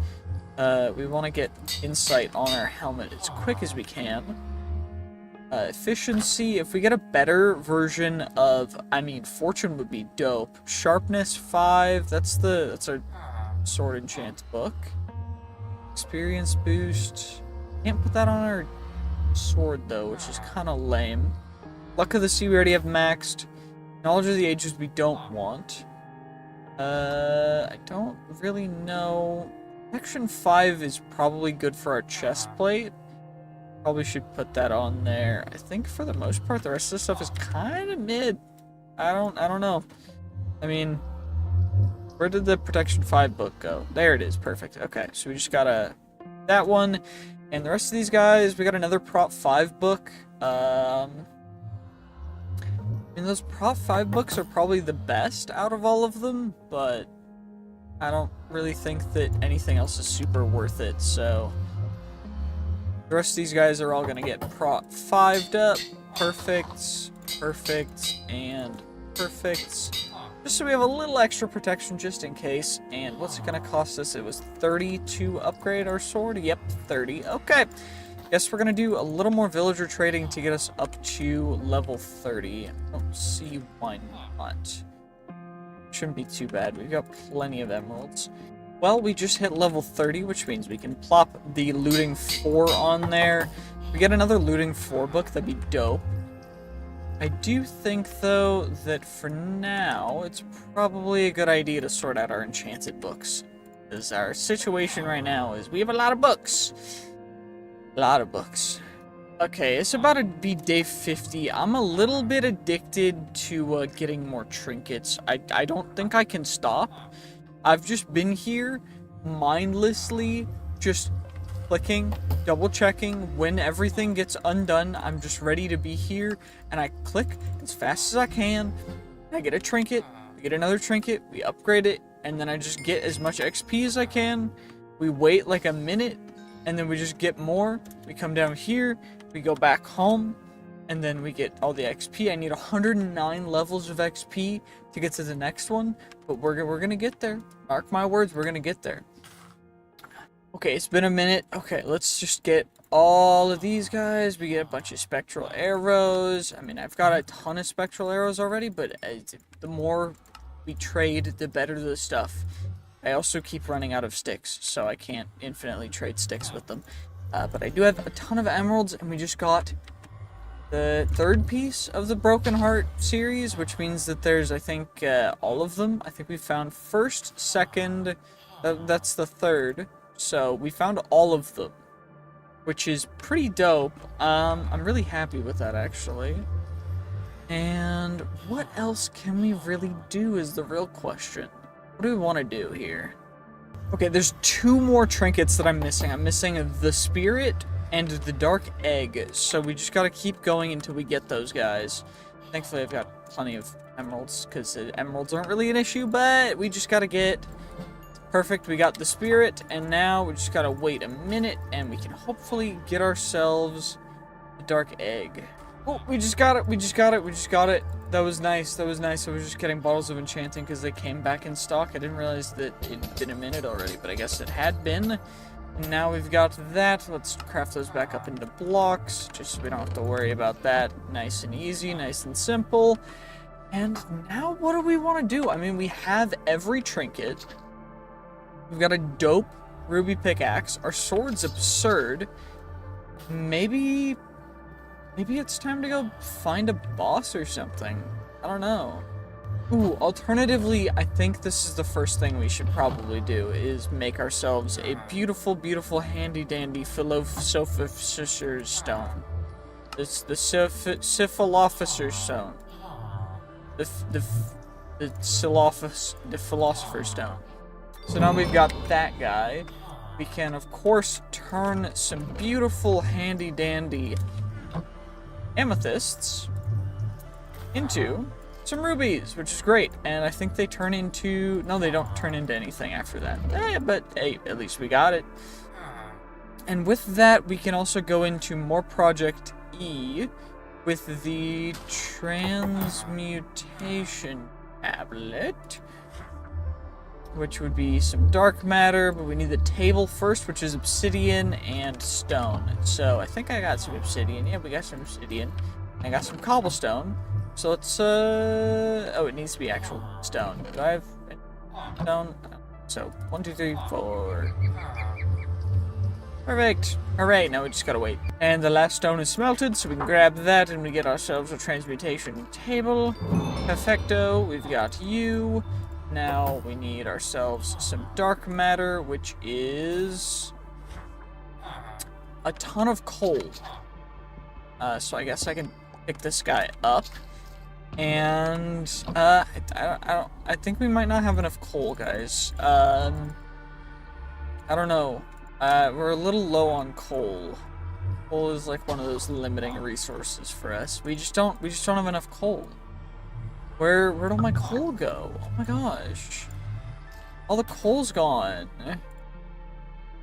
We want to get insight on our helmet as quick as we can. Efficiency, if we get a better version of, I mean, fortune would be dope. Sharpness 5, that's our sword enchant book. Experience boost, can't put that on our sword though, which is kind of lame. Luck of the Sea we already have maxed. Knowledge of the Ages we don't want. I don't really know. Section 5 is probably good for our chest plate. Probably should put that on there. I think for the most part the rest of the stuff is kind of mid. I don't know. I mean, where did the Protection 5 book go? There it is. Perfect. Okay, so we just got that one. And the rest of these guys, we got another Prop 5 book. I mean, those Prop 5 books are probably the best out of all of them, but I don't really think that anything else is super worth it, so... The rest of these guys are all gonna get Prop 5'd up. Perfect, perfect, and perfect. Just so we have a little extra protection just in case. And what's it gonna cost us? It was 30 to upgrade our sword? Yep, 30. Okay. Guess we're gonna do a little more villager trading to get us up to level 30. I don't see why not. Shouldn't be too bad. We've got plenty of emeralds. Well, we just hit level 30, which means we can plop the looting 4 on there. If we get another looting 4 book, that'd be dope. I do think, though, that for now, it's probably a good idea to sort out our enchanted books. Because our situation right now is we have a lot of books. A lot of books. Okay, it's about to be day 50. I'm a little bit addicted to getting more trinkets. I don't think I can stop. I've just been here mindlessly, just clicking, double checking when everything gets undone. I'm just ready to be here, and I click as fast as I can. I get a trinket, we get another trinket, we upgrade it, and then I just get as much XP as I can. We wait like a minute, and then we just get more. We come down here, we go back home, and then we get all the XP. I need 109 levels of XP to get to the next one, but we're gonna get there. Mark my words, we're gonna get there. Okay, it's been a minute. Okay, let's just get all of these guys. We get a bunch of spectral arrows. I mean, I've got a ton of spectral arrows already, but the more we trade, the better the stuff. I also keep running out of sticks, so I can't infinitely trade sticks with them. But I do have a ton of emeralds, and we just got the 3rd piece of the Broken Heart series, which means that there's, I think, all of them. I think we found 1st, 2nd, that's the 3rd. So we found all of them, which is pretty dope. I'm really happy with that, actually. And what else can we really do is the real question. What do we want to do here? Okay, there's 2 more trinkets that I'm missing. I'm missing the Spirit and the Dark Egg, so we just gotta keep going until we get those guys. Thankfully, I've got plenty of emeralds, because emeralds aren't really an issue, but we just gotta get... Perfect, we got the Spirit, and now we just gotta wait a minute, and we can hopefully get ourselves the Dark Egg. Oh, we just got it, we just got it, we just got it. That was nice, that was nice. I was just getting bottles of enchanting because they came back in stock. I didn't realize that it'd been a minute already, but I guess it had been. And now we've got that. Let's craft those back up into blocks, just so we don't have to worry about that. Nice and easy, nice and simple. And now what do we want to do? I mean, we have every trinket. We've got a dope ruby pickaxe. Our sword's absurd. Maybe it's time to go find a boss or something. I don't know. Ooh, alternatively, I think this is the first thing we should probably do, is make ourselves a beautiful, beautiful, handy-dandy philosopher's stone. It's the philosopher's stone. The philosopher's stone. So now we've got that guy. we can, of course, turn some beautiful, handy-dandy amethysts into some rubies, which is great. And I think they turn into... No, they don't turn into anything after that. But, hey, at least we got it. And with that, we can also go into more Project E with the transmutation tablet, which would be some dark matter, but we need the table first, which is obsidian and stone. So I think I got some obsidian. Yeah, we got some obsidian. I got some cobblestone. So let's, oh, it needs to be actual stone. Do I have stone? So, 1, 2, 3, 4. Perfect. Alright, now we just gotta wait. And the last stone is smelted, so we can grab that and we get ourselves a transmutation table. Perfecto. We've got you. Now we need ourselves some dark matter, which is a ton of coal. So I guess I can pick this guy up. And I think we might not have enough coal, guys. I don't know. We're a little low on coal. Coal is like one of those limiting resources for us. We just don't have enough coal. Where'd all my coal go? Oh my gosh. All the coal's gone.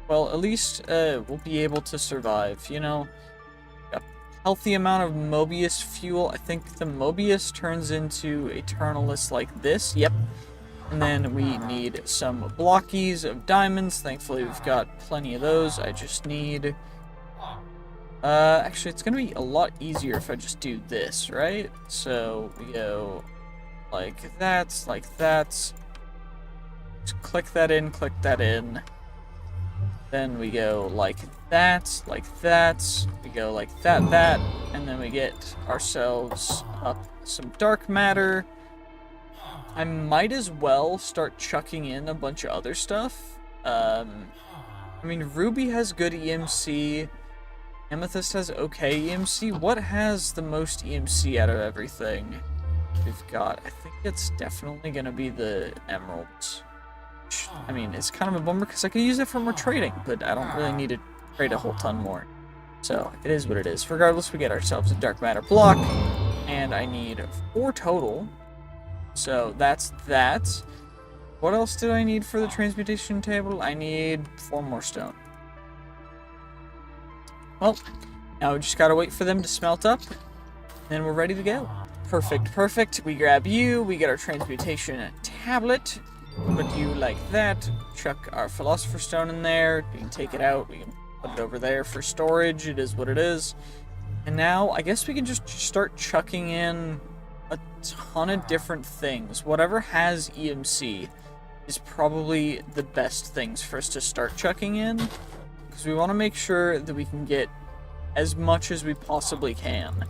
Well, at least we'll be able to survive, you know? A healthy amount of Mobius fuel. I think the Mobius turns into Eternalist like this. Yep. And then we need some blockies of diamonds. Thankfully, we've got plenty of those. I just need... actually, it's gonna be a lot easier if I just do this, right? So, we go like that, like that. Just click that in, click that in. Then we go like that, like that. We go like that, that. And then we get ourselves up some dark matter. I might as well start chucking in a bunch of other stuff. I mean, Ruby has good EMC. Amethyst has okay EMC. What has the most EMC out of everything we've got? I think it's definitely going to be the emeralds. I mean, it's kind of a bummer because I could use it for more trading, but I don't really need to trade a whole ton more. So, it is what it is. Regardless, we get ourselves a dark matter block, and I need 4 total. So that's that. What else did I need for the transmutation table? I need 4 more stone. Well, now we just gotta wait for them to smelt up, and then we're ready to go. Perfect, perfect. We grab you, we get our transmutation tablet, put you like that, chuck our philosopher's stone in there, we can take it out, we can put it over there for storage, it is what it is. And now, I guess we can just start chucking in a ton of different things. Whatever has EMC is probably the best things for us to start chucking in, because we want to make sure that we can get as much as we possibly can.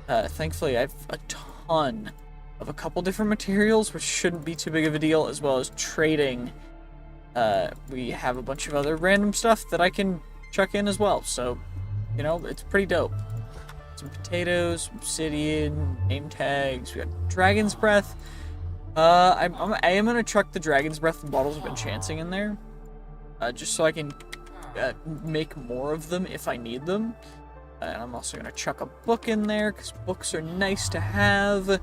Thankfully, I have a ton of a couple different materials, which shouldn't be too big of a deal, as well as trading. We have a bunch of other random stuff that I can chuck in as well, so, you know, it's pretty dope. Some potatoes, obsidian, name tags. We got dragon's breath. I am gonna chuck the dragon's breath and bottles of enchanting in there, just so I can make more of them if I need them. And I'm also gonna chuck a book in there because books are nice to have.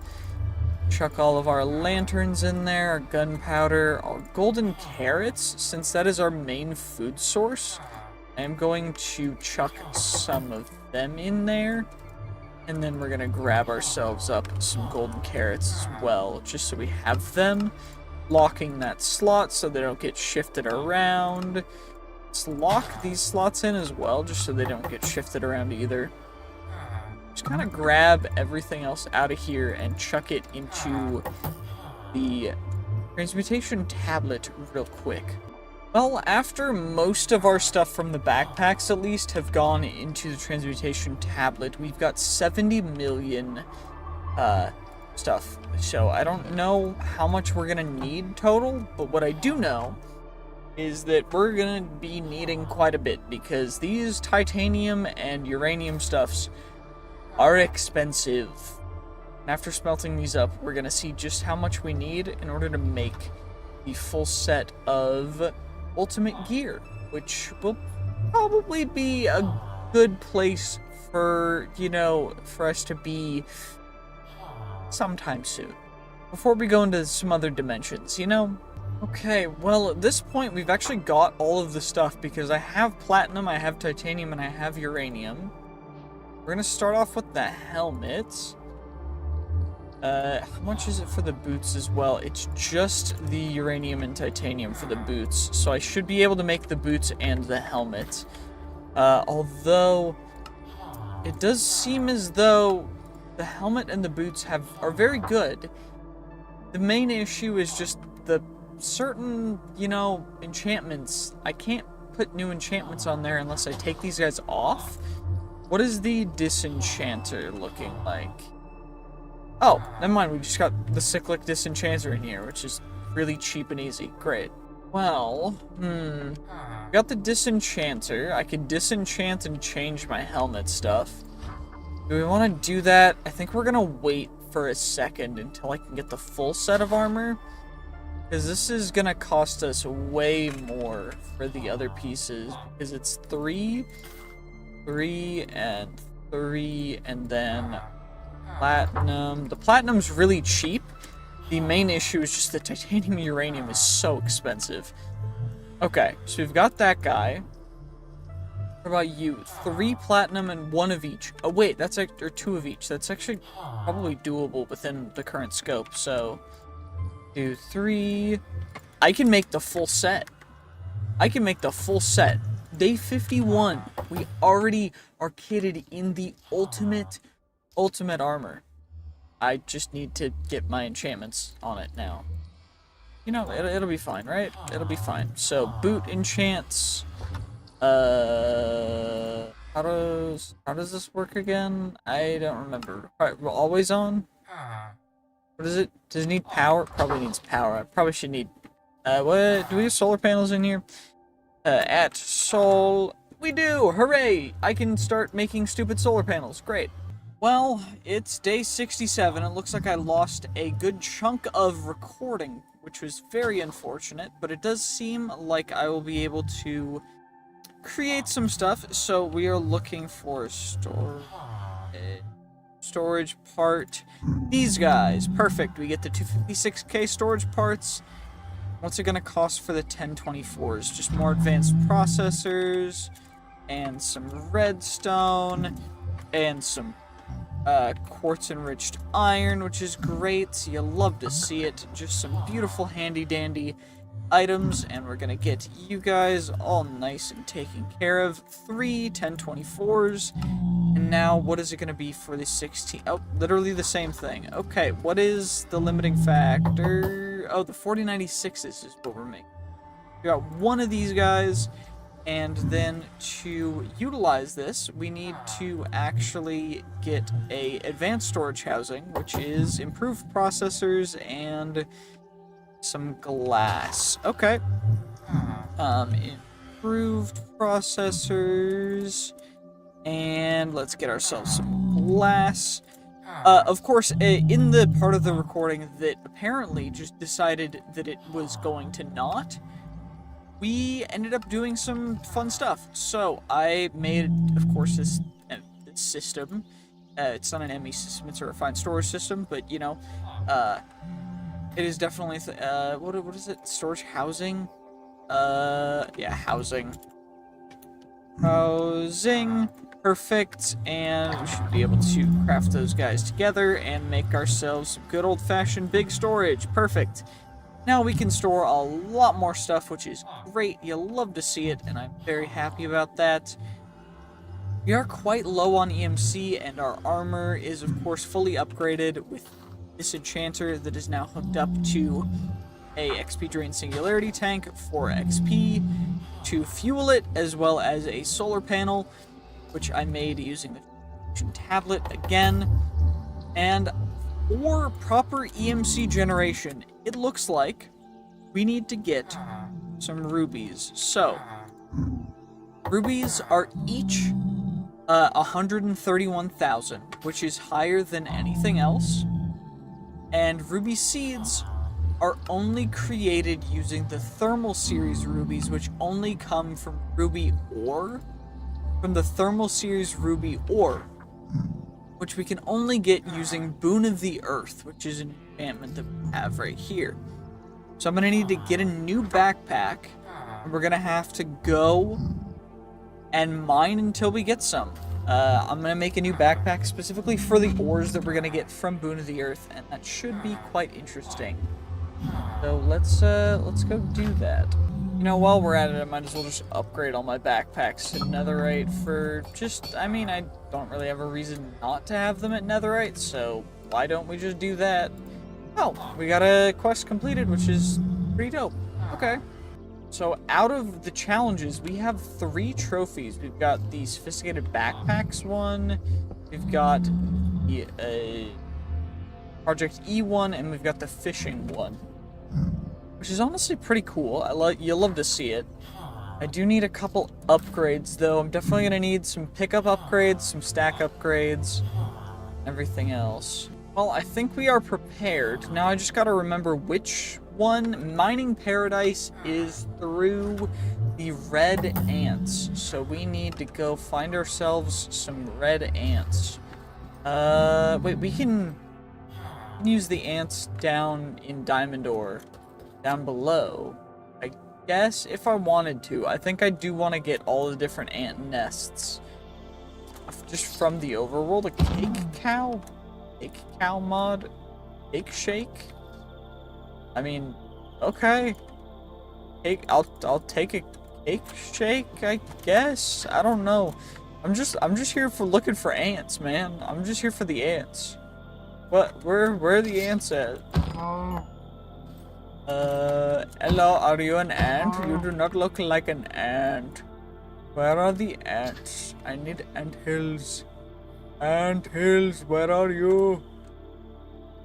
Chuck all of our lanterns in there, our gunpowder, our golden carrots. Since that is our main food source, I am going to chuck some of them in there. And then we're gonna grab ourselves up some golden carrots as well, just so we have them. Locking that slot so they don't get shifted around. Let's lock these slots in as well, just so they don't get shifted around either. Just kind of grab everything else out of here and chuck it into the transmutation tablet real quick. Well, after most of our stuff from the backpacks, at least, have gone into the transmutation tablet, we've got 70 million stuff. So I don't know how much we're gonna need total, but what I do know is that we're gonna be needing quite a bit, because these titanium and uranium stuffs are expensive. And after smelting these up, we're gonna see just how much we need in order to make the full set of ultimate gear, which will probably be a good place for, you know, for us to be sometime soon. Before we go into some other dimensions, you know? Okay, well, at this point, we've actually got all of the stuff because I have platinum, I have titanium, and I have uranium. We're gonna start off with the helmets. How much is it for the boots as well? It's just the uranium and titanium for the boots, so I should be able to make the boots and the helmet. Although, it does seem as though the helmet and the boots are very good. The main issue is just the certain, you know, enchantments. I can't put new enchantments on there unless I take these guys off. What is the disenchanter looking like? Oh, never mind, we just got the cyclic disenchanter in here, which is really cheap and easy. Great. Well, we got the disenchanter. I can disenchant and change my helmet stuff. Do we want to do that? I think we're gonna wait for a second until I can get the full set of armor, because this is gonna cost us way more for the other pieces, because it's 3, 3, and 3, and then platinum. The platinum's really cheap. The main issue is just the titanium and uranium is so expensive. Okay, so we've got that guy. What about you? 3 platinum and 1 of each. Oh wait, that's like, or 2 of each. That's actually probably doable within the current scope. So, do 3. I can make the full set. I can make the full set. Day 51. We already are kitted in the ultimate armor. I just need to get my enchantments on it now. You know, it'll be fine, right? It'll be fine. So, boot enchants. How does this work again? I don't remember. Alright, we're always on? What is it? Does it need power? Probably needs power. I probably should need... what? Do we have solar panels in here? At Sol... We do! Hooray! I can start making stupid solar panels. Great. Well, it's day 67. It looks like I lost a good chunk of recording, which was very unfortunate, but it does seem like I will be able to create some stuff. So we are looking for storage part. These guys. Perfect. We get the 256k storage parts. What's it going to cost for the 1024s? Just more advanced processors, and some redstone, and some quartz-enriched iron, which is great. You love to see it. Just some beautiful handy-dandy items, and we're gonna get you guys all nice and taken care of. 3 1024s, and now what is it gonna be for the 16? Oh, literally the same thing. Okay, what is the limiting factor? Oh, the 4096s is what we're making. We got one of these guys. And then to utilize this, we need to actually get a advanced storage housing, which is improved processors and some glass. Okay. Improved processors, and let's get ourselves some glass. Of course, in the part of the recording that apparently just decided that it was going to not, we ended up doing some fun stuff. So I made, of course, this system. It's not an ME system, it's a refined storage system, but you know, it is definitely what is it? Storage housing? Yeah, housing. Perfect. And we should be able to craft those guys together and make ourselves some good old-fashioned big storage. Perfect. Now we can store a lot more stuff, which is great. You'll love to see it, and I'm very happy about that. We are quite low on EMC, and our armor is, of course, fully upgraded with this enchanter that is now hooked up to a XP Drain Singularity tank for XP to fuel it, as well as a solar panel, which I made using the fusion tablet again. And for proper EMC generation, it looks like we need to get some rubies. So, rubies are each 131,000, which is higher than anything else. And ruby seeds are only created using the thermal series rubies, which only come from ruby ore. From the thermal series ruby ore, which we can only get using Boon of the Earth, which is an enchantment that we have right here. So I'm going to need to get a new backpack, and we're going to have to go and mine until we get some. I'm going to make a new backpack specifically for the ores that we're going to get from Boon of the Earth, and that should be quite interesting. So let's go do that. You know, while we're at it, I might as well just upgrade all my backpacks to netherite for just, I mean, I don't really have a reason not to have them at netherite, so why don't we just do that? Oh, we got a quest completed, which is pretty dope. Okay. So out of the challenges, we have 3 trophies. We've got the Sophisticated Backpacks one, we've got the Project E one, and we've got the Fishing one. Which is honestly pretty cool. You'll love to see it. I do need a couple upgrades, though. I'm definitely going to need some pickup upgrades, some stack upgrades, everything else. Well, I think we are prepared. Now I just got to remember which one. Mining Paradise is through the red ants. So we need to go find ourselves some red ants. Wait, we can use the ants down in Diamond Ore. Down below, I guess, if I wanted to. I think I do want to get all the different ant nests just from the overworld. A cake cow mod, cake shake. I mean, okay, I'll take a cake shake, I guess. I don't know. I'm just here for looking for ants, man. I'm just here for the ants. What? Where are the ants at? Hello, are you an ant? You do not look like an ant. Where are the ants? I need ant hills. Ant hills, where are you?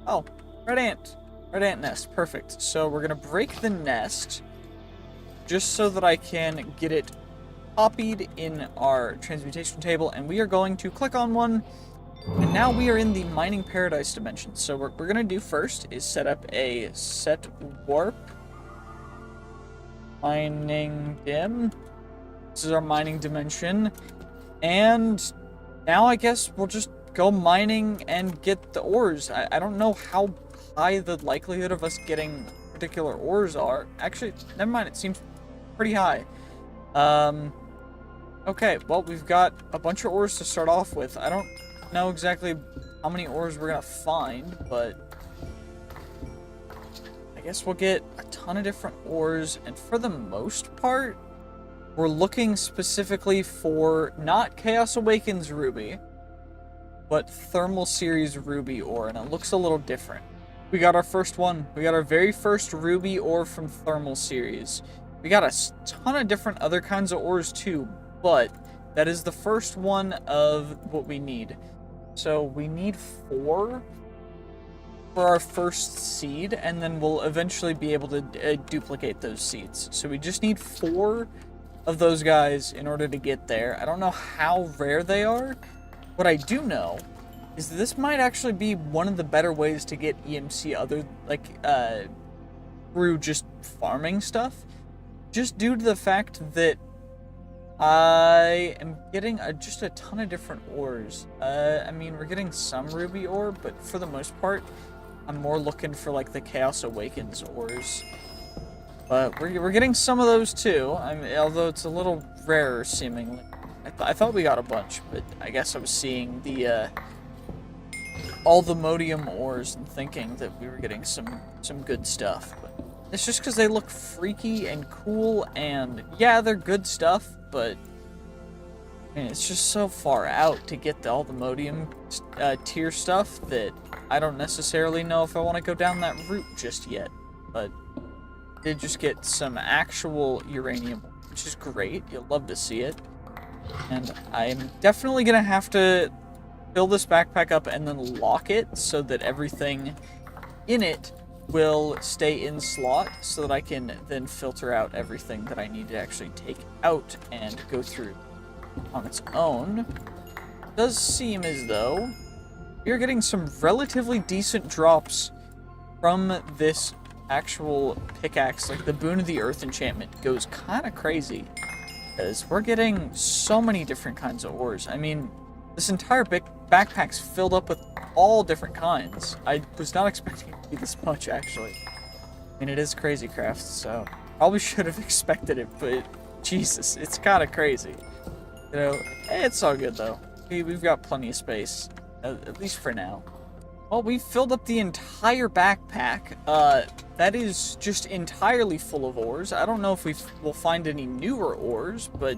Oh, red ant. Red ant nest, perfect. So we're gonna break the nest just so that I can get it copied in our transmutation table, and we are going to click on one. And now we are in the Mining Paradise dimension. So what we're going to do first is set up a set warp. Mining dim. This is our mining dimension. And now I guess we'll just go mining and get the ores. I don't know how high the likelihood of us getting particular ores are. Actually, never mind. It seems pretty high. Okay, well, we've got a bunch of ores to start off with. I don't know exactly how many ores we're gonna find, but I guess we'll get a ton of different ores, and for the most part, we're looking specifically for not Chaos Awakens ruby, but Thermal Series ruby ore, and it looks a little different. We got our first one. We got our very first ruby ore from Thermal Series. We got a ton of different other kinds of ores too, but that is the first one of what we need. So we need 4 for our first seed, and then we'll eventually be able to duplicate those seeds. So we just need 4 of those guys in order to get there. I don't know how rare they are. What I do know is that this might actually be one of the better ways to get EMC through just farming stuff. Just due to the fact that I am getting just a ton of different ores. I mean, we're getting some ruby ore, but for the most part, I'm more looking for like the Chaos Awakens ores. But we're getting some of those too. I mean, although it's a little rarer seemingly. I thought we got a bunch, but I guess I was seeing the all the modium ores and thinking that we were getting some good stuff. But it's just because they look freaky and cool, and yeah, they're good stuff. But man, it's just so far out to get all the modium tier stuff that I don't necessarily know if I want to go down that route just yet. But I did just get some actual uranium, which is great. You'll love to see it. And I'm definitely going to have to fill this backpack up and then lock it so that everything in it will stay in slot, so that I can then filter out everything that I need to actually take out and go through on its own. It does seem as though we are getting some relatively decent drops from this actual pickaxe, like the Boon of the Earth enchantment, goes kind of crazy. Because we're getting so many different kinds of ores. I mean, this entire big backpack's filled up with all different kinds. I was not expecting it to be this much, actually. I mean, it is crazy craft, so probably should have expected it, but Jesus, it's kind of crazy. You know, it's all good, though. We've got plenty of space, at least for now. Well, we've filled up the entire backpack. That is just entirely full of ores. I don't know if we'll find any newer ores, but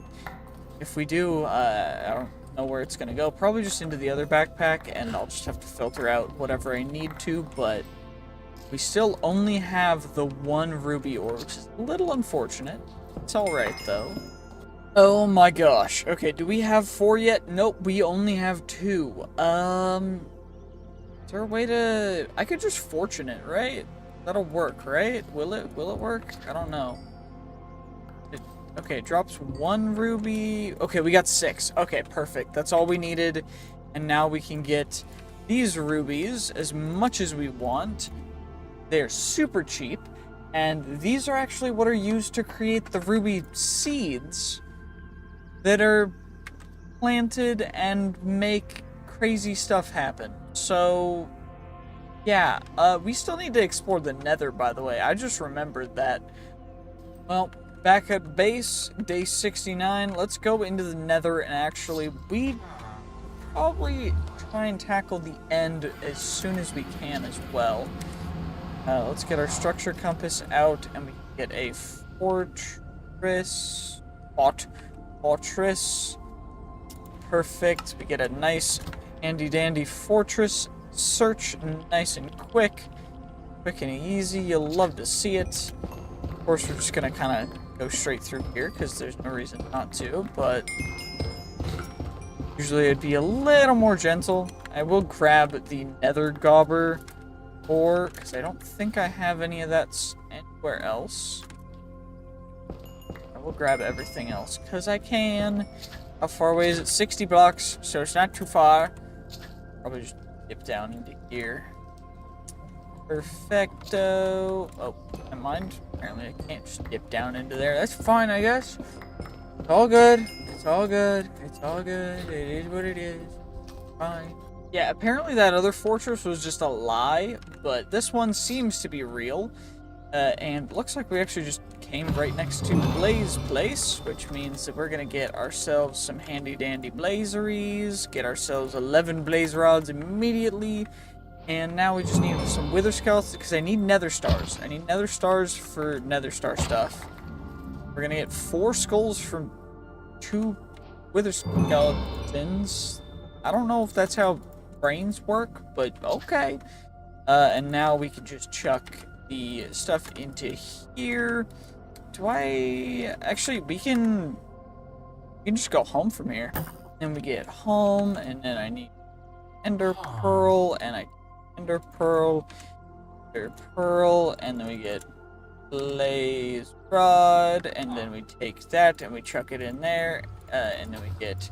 if we do, I don't know where it's gonna go. Probably just into the other backpack, and I'll just have to filter out whatever I need to, but we still only have the one ruby ore, which is a little unfortunate. It's alright, though. Oh my gosh. Okay, do we have 4 yet? Nope, we only have 2. Is there a way to... I could just fortune it, right? That'll work, right? Will it work? I don't know. Okay, it drops 1 ruby. Okay, we got 6. Okay, perfect. That's all we needed. And now we can get these rubies as much as we want. They're super cheap. And these are actually what are used to create the ruby seeds that are planted and make crazy stuff happen. So, yeah, we still need to explore the Nether, by the way. I just remembered that. Well, back at base, day 69, let's go into the Nether, and actually, we probably try and tackle the end as soon as we can as well. Let's get our structure compass out, and we can get a fortress. Perfect. We get a nice handy dandy fortress search, nice and quick and easy. You'll love to see it. Of course, we're just gonna kind of go straight through here because there's no reason not to, but usually it'd be a little more gentle. I will grab the nether gobber ore because I don't think I have any of that anywhere else. I will grab everything else because I can. How far away is it? 60 blocks, so it's not too far. Probably just dip down into here. Perfecto. Oh, never mind. Apparently I can't just dip down into there. That's fine, I guess. It's all good. It's all good. It's all good. It is what it is. Fine. Yeah, apparently that other fortress was just a lie, but this one seems to be real. And looks like we actually just came right next to Blaze Place, which means that we're gonna get ourselves some handy dandy blazeries, get ourselves 11 blaze rods immediately, and now we just need some wither skeletons because I need nether stars. I need nether stars for nether star stuff. We're gonna get 4 skulls from 2 wither skeletons. I don't know if that's how brains work, but okay. And now we can just chuck the stuff into here. Do I actually we can just go home from here. Then we get home, and then I need ender pearl, and I ender pearl, and then we get blaze rod, and then we take that and we chuck it in there, and then we get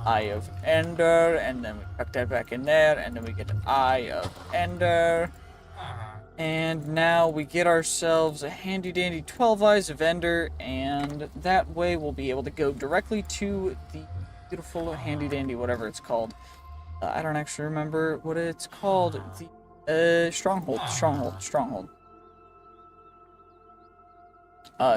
eye of ender, and then we chuck that back in there, and then we get an eye of ender. And now we get ourselves a handy dandy 12 eyes of ender, and that way we'll be able to go directly to the beautiful handy dandy whatever it's called. I don't actually remember what it's called. The stronghold.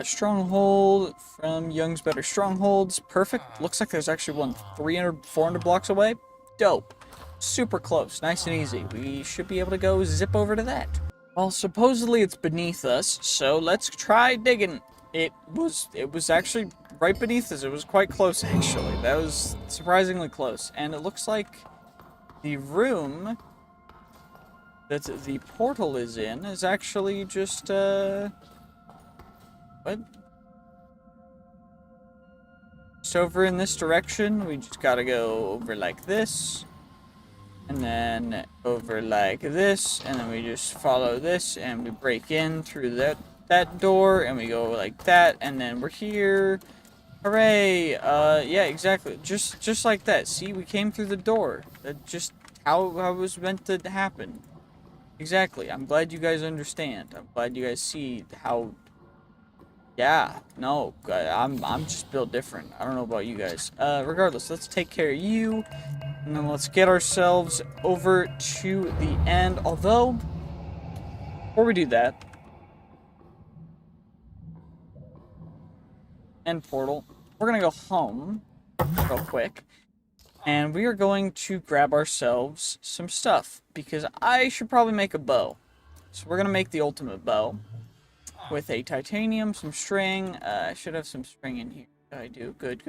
Stronghold from Young's Better Strongholds. Perfect. Looks like there's actually one 300, 400 blocks away. Dope. Super close. Nice and easy. We should be able to go zip over to that. Well, supposedly it's beneath us, so let's try digging. It was actually right beneath us. It was quite close, actually. That was surprisingly close. And it looks like the room that the portal is in is actually just, what? Just over in this direction. We just gotta go over like this. And then over like this, and then we just follow this, and we break in through that door, and we go like that, and then we're here. Hooray! Yeah, exactly. Just like that. See, we came through the door. That's just how it was meant to happen. Exactly. I'm glad you guys understand. I'm glad you guys see how... Yeah, no, I'm just built different. I don't know about you guys. Regardless, let's take care of you, and then let's get ourselves over to the end. Although, before we do that, end portal, we're gonna go home real quick, and we are going to grab ourselves some stuff, because I should probably make a bow. So we're gonna make the ultimate bow. With a titanium, some string. I should have some string in here. I do. Good.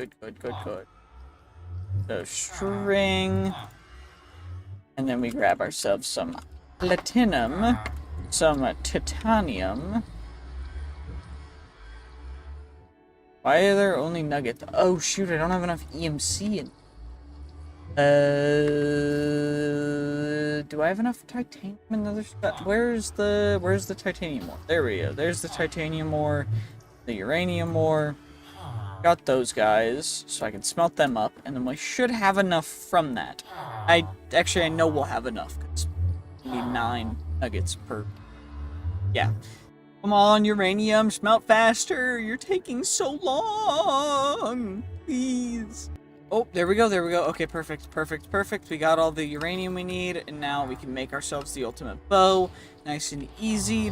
So string. And then we grab ourselves some platinum, some titanium. Why are there only nuggets? Oh shoot, I don't have enough EMC in. Do I have enough titanium and other stuff? Where's the titanium ore? There we go. There's the titanium ore, the uranium ore. Got those guys, so I can smelt them up, and then we should have enough from that. I know we'll have enough, because we need 9 nuggets per. Yeah. Come on, uranium, smelt faster. You're taking so long. Please. Oh, there we go. Okay, perfect. We got all the uranium we need, and now we can make ourselves the ultimate bow. Nice and easy.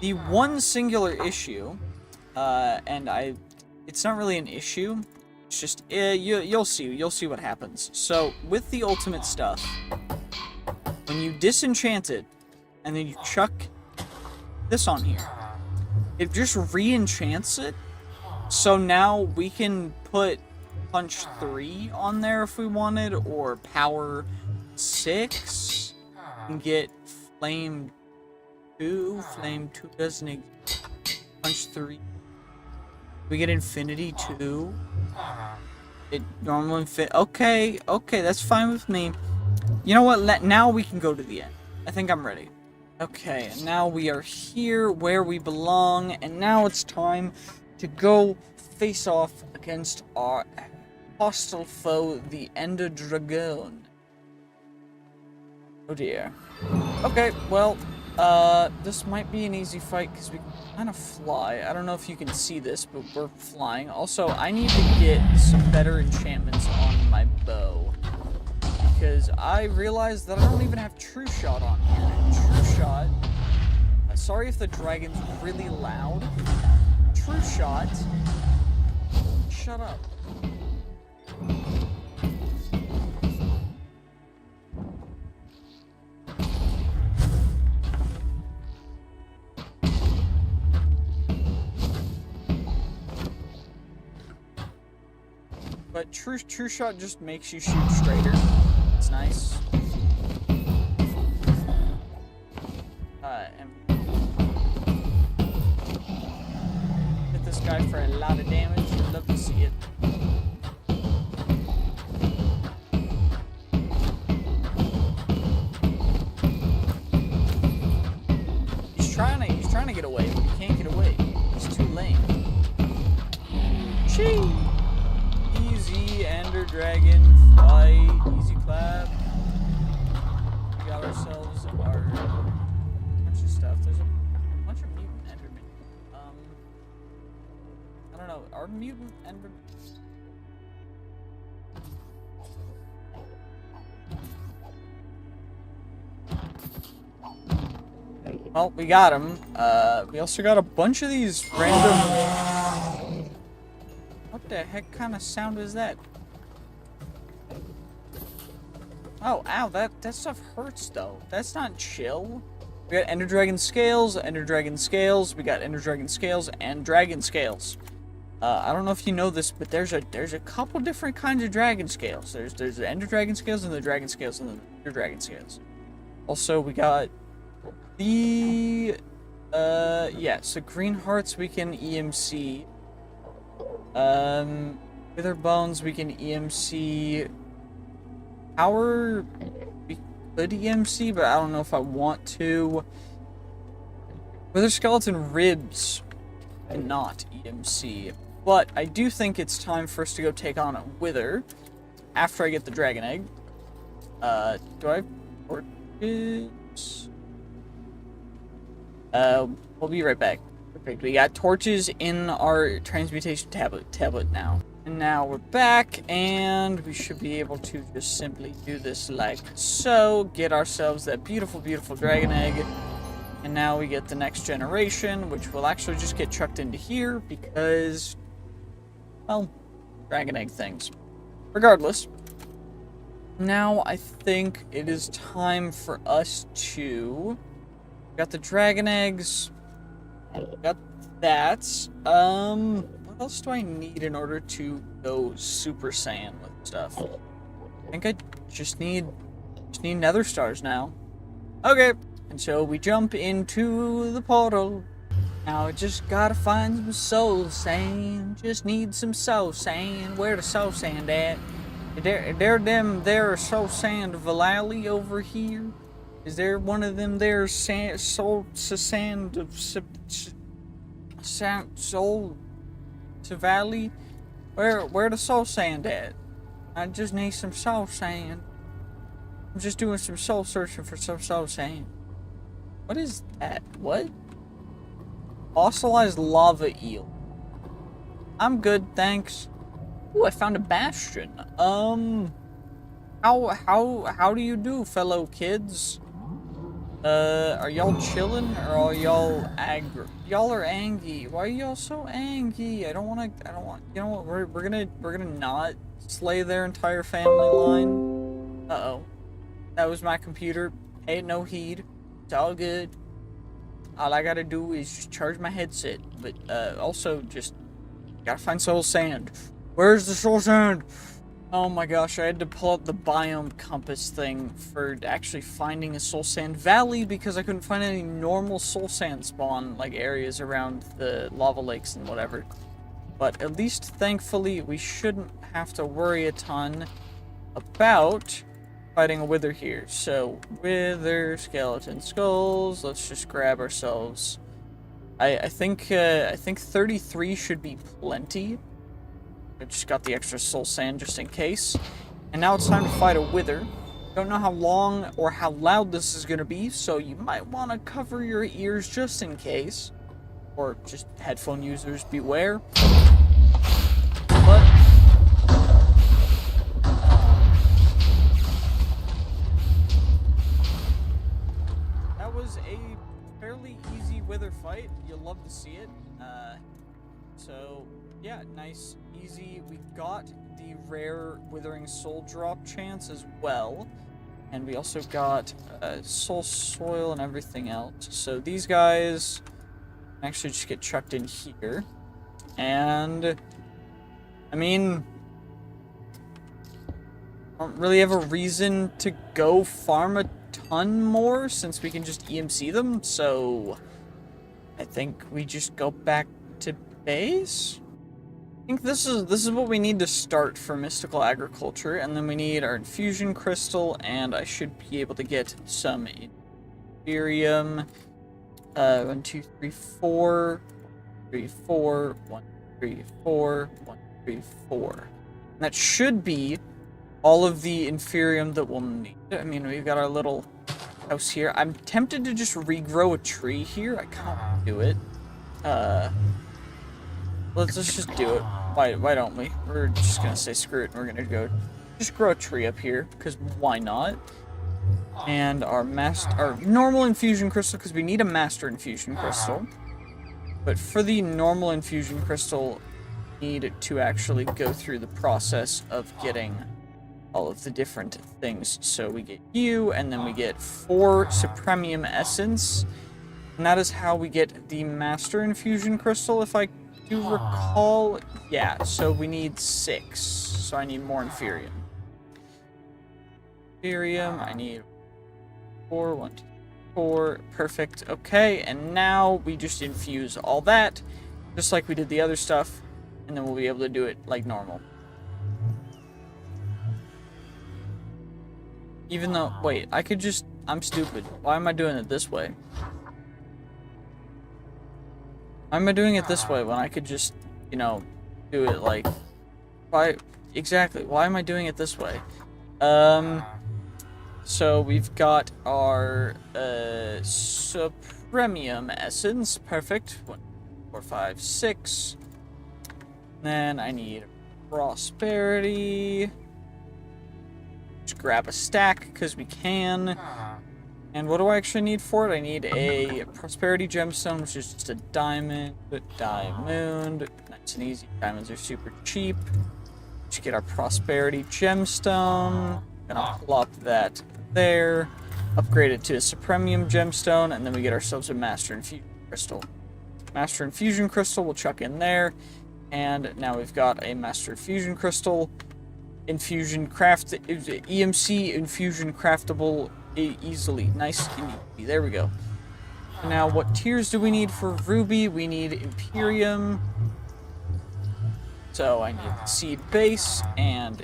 The one singular issue, it's not really an issue. It's just, you'll see what happens. So, with the ultimate stuff, when you disenchant it, and then you chuck this on here, it just re-enchants it. So now we can put punch 3 on there if we wanted, or power 6, and get flame 2. Flame 2 doesn't exist. Punch 3. We get infinity 2. It normally fit. Okay, that's fine with me. You know what? Now we can go to the end. I think I'm ready. Okay, and now we are here where we belong, and now it's time to go face off against our hostile foe, the Ender Dragon. Oh dear. Okay, well, this might be an easy fight because we can kind of fly. I don't know if you can see this, but we're flying. Also, I need to get some better enchantments on my bow, because I realized that I don't even have True Shot on here. And True Shot, sorry if the dragon's really loud. True Shot, shut up. But True Shot just makes you shoot straighter. It's nice. And hit this guy for a lot of damage. I'd love to see it. He's trying to get away, but he can't get away. He's too lame. Chee! Easy Ender Dragon fight. Easy clap. We got ourselves our bunch of stuff. There's a bunch of mutant Endermen. I don't know. Are mutant Endermen? Well, we got him. We also got a bunch of these random... What the heck kind of sound is that? Oh, ow, that stuff hurts, though. That's not chill. We got Ender Dragon Scales, Ender Dragon Scales, we got Ender Dragon Scales, and Dragon Scales. I don't know if you know this, but there's a couple different kinds of Dragon Scales. There's the Ender Dragon Scales, and the Dragon Scales, and the Ender Dragon Scales. Also, we got the... yeah, so Green Hearts we can EMC. Wither Bones we can EMC. Power we could EMC, but I don't know if I want to. Wither Skeleton Ribs cannot EMC. But I do think it's time for us to go take on a Wither after I get the Dragon Egg. Do I... Or... We'll be right back. Perfect. We got torches in our transmutation tablet now. And now we're back, and we should be able to just simply do this like so. Get ourselves that beautiful, beautiful dragon egg. And now we get the next generation, which will actually just get chucked into here because, well, dragon egg things. Regardless, now I think it is time for us to... Got the dragon eggs. Got that. What else do I need in order to go Super Saiyan with stuff? I think I just need nether stars now. Okay. And so we jump into the portal. Now I just gotta find some soul sand. Just need some soul sand. Where the soul sand at? There soul sand Valali over here? Is there one of them there soul Savali? Where the soul sand at? I just need some soul sand. I'm just doing some soul searching for some soul sand. What is that? What? Fossilized lava eel. I'm good, thanks. Ooh, I found a bastion. How do you do, fellow kids? Are y'all chilling or are y'all aggro? Y'all are angry. Why are y'all so angry? You know what? We're gonna not slay their entire family line. Uh-oh. That was my computer. Hey, no heed. It's all good. All I gotta do is just charge my headset. But, also just gotta find soul sand. Where's the soul sand? Oh my gosh, I had to pull up the biome compass thing for actually finding a soul sand valley because I couldn't find any normal soul sand spawn, like, areas around the lava lakes and whatever. But at least, thankfully, we shouldn't have to worry a ton about fighting a wither here. So, wither, skeleton skulls, let's just grab ourselves. I think 33 should be plenty. I just got the extra soul sand just in case. And now it's time to fight a wither. Don't know how long or how loud this is going to be, so you might want to cover your ears just in case. Or just headphone users, beware. But that was a fairly easy wither fight. You'll love to see it. So yeah, nice, easy. We got the rare Withering Soul drop chance as well. And we also got Soul Soil and everything else. So these guys actually just get chucked in here. And, I mean, I don't really have a reason to go farm a ton more since we can just EMC them. So I think we just go back to base. I think this is what we need to start for mystical agriculture, and then we need our infusion crystal, and I should be able to get some Ethereum. 1, 2, 3, 4, 3, 4, 1, 3, 4, 1, 3, 4. And that should be all of the Inferium that we'll need. I mean, we've got our little house here. I'm tempted to just regrow a tree here. I can't do it. Let's just do it. Why don't we? We're just gonna say screw it and we're gonna go just grow a tree up here, because why not? And our normal infusion crystal, because we need a master infusion crystal. But for the normal infusion crystal, we need to actually go through the process of getting all of the different things. So we get you, and then we get 4 Supremium Essence. And that is how we get the master infusion crystal, if I do recall. Yeah, so we need 6. So I need more Inferium. Inferium, I need 4, 1, 2, 4, perfect, okay, and now we just infuse all that, just like we did the other stuff, and then we'll be able to do it like normal. Even though, wait, I could just, I'm stupid, why am I doing it this way? Why am I doing it this way when I could just, you know, do it like, why, exactly, why am I doing it this way? So we've got our supremium essence. Perfect. 1, 4, 5, 6. Then I need prosperity. Just grab a stack because we can. And what do I actually need for it? I need a prosperity gemstone, which is just a diamond. Diamond. Nice and easy. Diamonds are super cheap. Just get our prosperity gemstone. Gonna plop that there. Upgrade it to a supremium gemstone, and then we get ourselves a master infusion crystal. Master infusion crystal we'll chuck in there. And now we've got a master infusion crystal. Infusion craft, EMC infusion craftable easily. Nice and easy. There we go. Now, what tiers do we need for ruby? We need Imperium. So I need the seed base and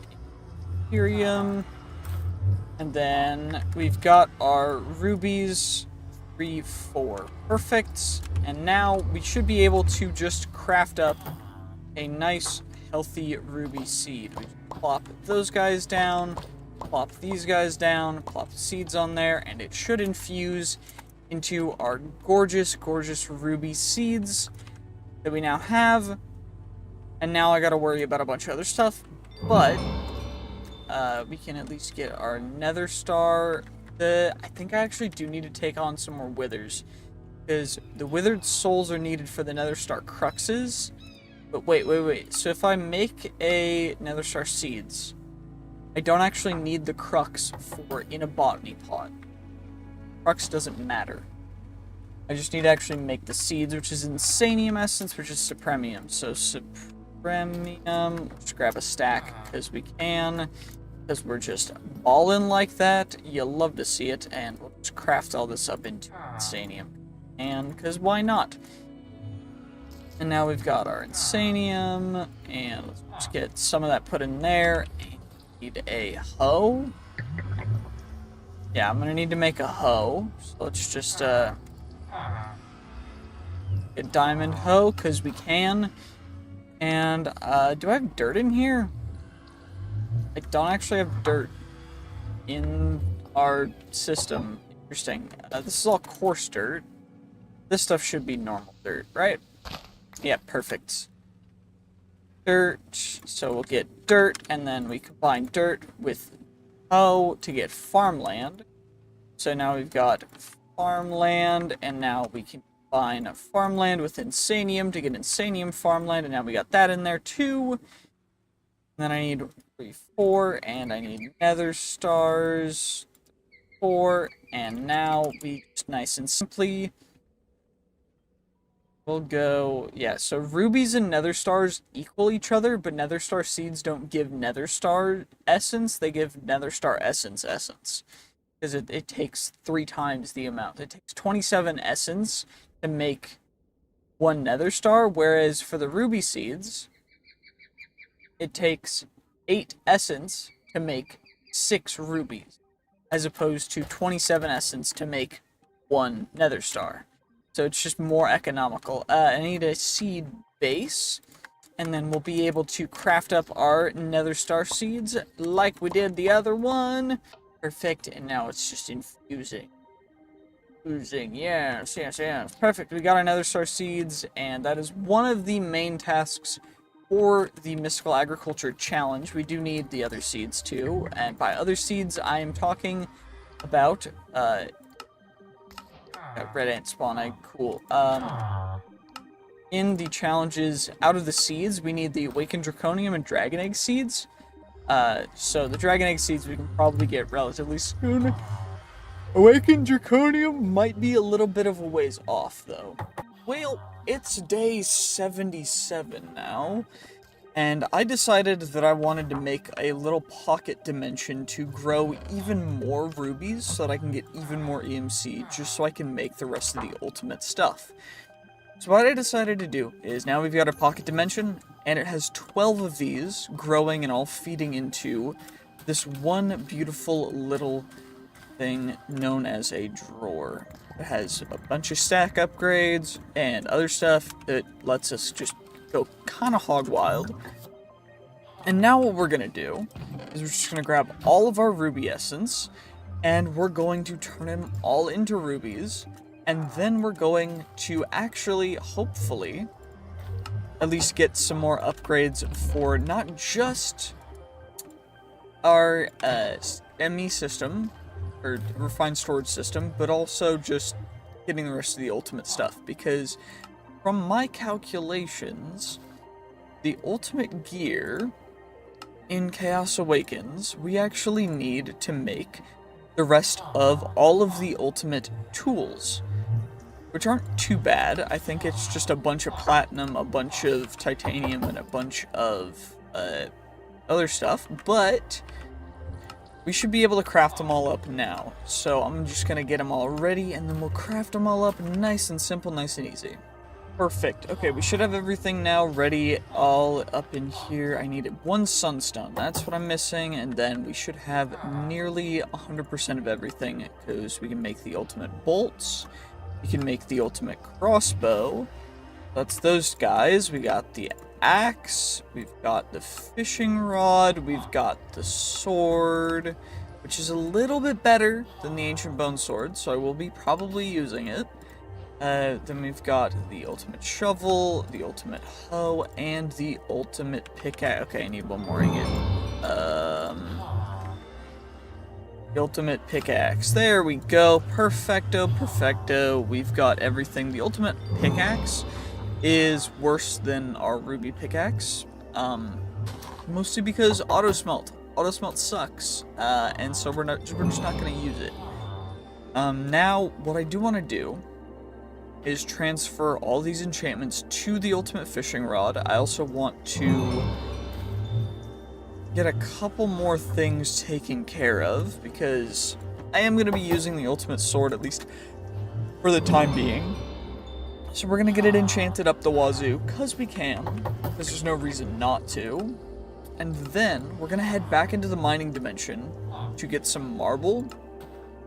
Imperium. And then we've got our rubies 3, 4. Perfect. And now we should be able to just craft up a nice, healthy ruby seed. We plop those guys down, plop these guys down, plop the seeds on there, and it should infuse into our gorgeous, gorgeous ruby seeds that we now have. And now I gotta worry about a bunch of other stuff, but we can at least get our nether star. I think I actually do need to take on some more withers, because the withered souls are needed for the nether star cruxes. But wait. So if I make a nether star seeds, I don't actually need the crux for in a botany pot. Crux doesn't matter. I just need to actually make the seeds, which is insanium essence, which is supremium. So supremium, let's grab a stack because we can, because we're just ballin' like that. You love to see it, and we'll just craft all this up into insanium. And because why not? And now we've got our insanium, and let's just get some of that put in there. Need a hoe. Yeah, I'm gonna need to make a hoe. So let's just get diamond hoe because we can. And do I have dirt in here? I don't actually have dirt in our system. Interesting. This is all coarse dirt. This stuff should be normal dirt, right? Yeah, perfect. Dirt. So we'll get dirt, and then we combine dirt with hoe to get farmland. So now we've got farmland, and now we can combine farmland with insanium to get insanium farmland, and now we got that in there too. And then I need 3, 4, and I need nether stars 4, and now we just nice and simply we'll go, yeah, so rubies and nether stars equal each other, but nether star seeds don't give nether star essence, they give nether star essence. Because it takes 3 times the amount. It takes 27 essence to make 1 nether star, whereas for the ruby seeds, it takes 8 essence to make 6 rubies, as opposed to 27 essence to make 1 nether star. So it's just more economical. I need a seed base, and then we'll be able to craft up our nether star seeds like we did the other one. Perfect, and now it's just infusing. Yes. Perfect, we got our nether star seeds, and that is one of the main tasks for the Mystical Agriculture Challenge. We do need the other seeds too, and by other seeds, I am talking about, red ant spawn egg, cool. In the challenges, out of the seeds, we need the Awakened Draconium and Dragon Egg seeds. So the Dragon Egg seeds we can probably get relatively soon. Awakened Draconium might be a little bit of a ways off, though. Well, it's day 77 now, and I decided that I wanted to make a little pocket dimension to grow even more rubies so that I can get even more EMC, just so I can make the rest of the ultimate stuff. So what I decided to do is, now we've got a pocket dimension, and it has 12 of these growing and all feeding into this one beautiful little thing known as a drawer. It has a bunch of stack upgrades and other stuff that lets us just go kind of hog wild. And now what we're gonna do is we're just gonna grab all of our ruby essence, and we're going to turn them all into rubies, and then we're going to actually, hopefully, at least get some more upgrades for not just our ME system, or refined storage system, but also just getting the rest of the ultimate stuff, because from my calculations, the ultimate gear in Chaos Awakens, we actually need to make the rest of all of the ultimate tools, which aren't too bad. I think it's just a bunch of platinum, a bunch of titanium, and a bunch of other stuff, but we should be able to craft them all up now. So I'm just gonna get them all ready, and then we'll craft them all up nice and simple, nice and easy. Perfect. Okay, we should have everything now ready, all up in here. I needed 1 sunstone. That's what I'm missing, and then we should have nearly 100% of everything, because we can make the ultimate bolts. We can make the ultimate crossbow. That's those guys. We got the axe. We've got the fishing rod. We've got the sword, which is a little bit better than the ancient bone sword, so I will be probably using it. Then we've got the ultimate shovel, the ultimate hoe, and the ultimate pickaxe. Okay, I need one more ingot. The ultimate pickaxe. There we go. Perfecto, perfecto. We've got everything. The ultimate pickaxe is worse than our ruby pickaxe. Mostly because auto smelt sucks. And so we're just not gonna use it. Now, what I do want to do is transfer all these enchantments to the ultimate fishing rod. I also want to get a couple more things taken care of, because I am going to be using the ultimate sword, at least for the time being. So we're going to get it enchanted up the wazoo, because we can, because there's no reason not to. And then we're going to head back into the mining dimension to get some marble,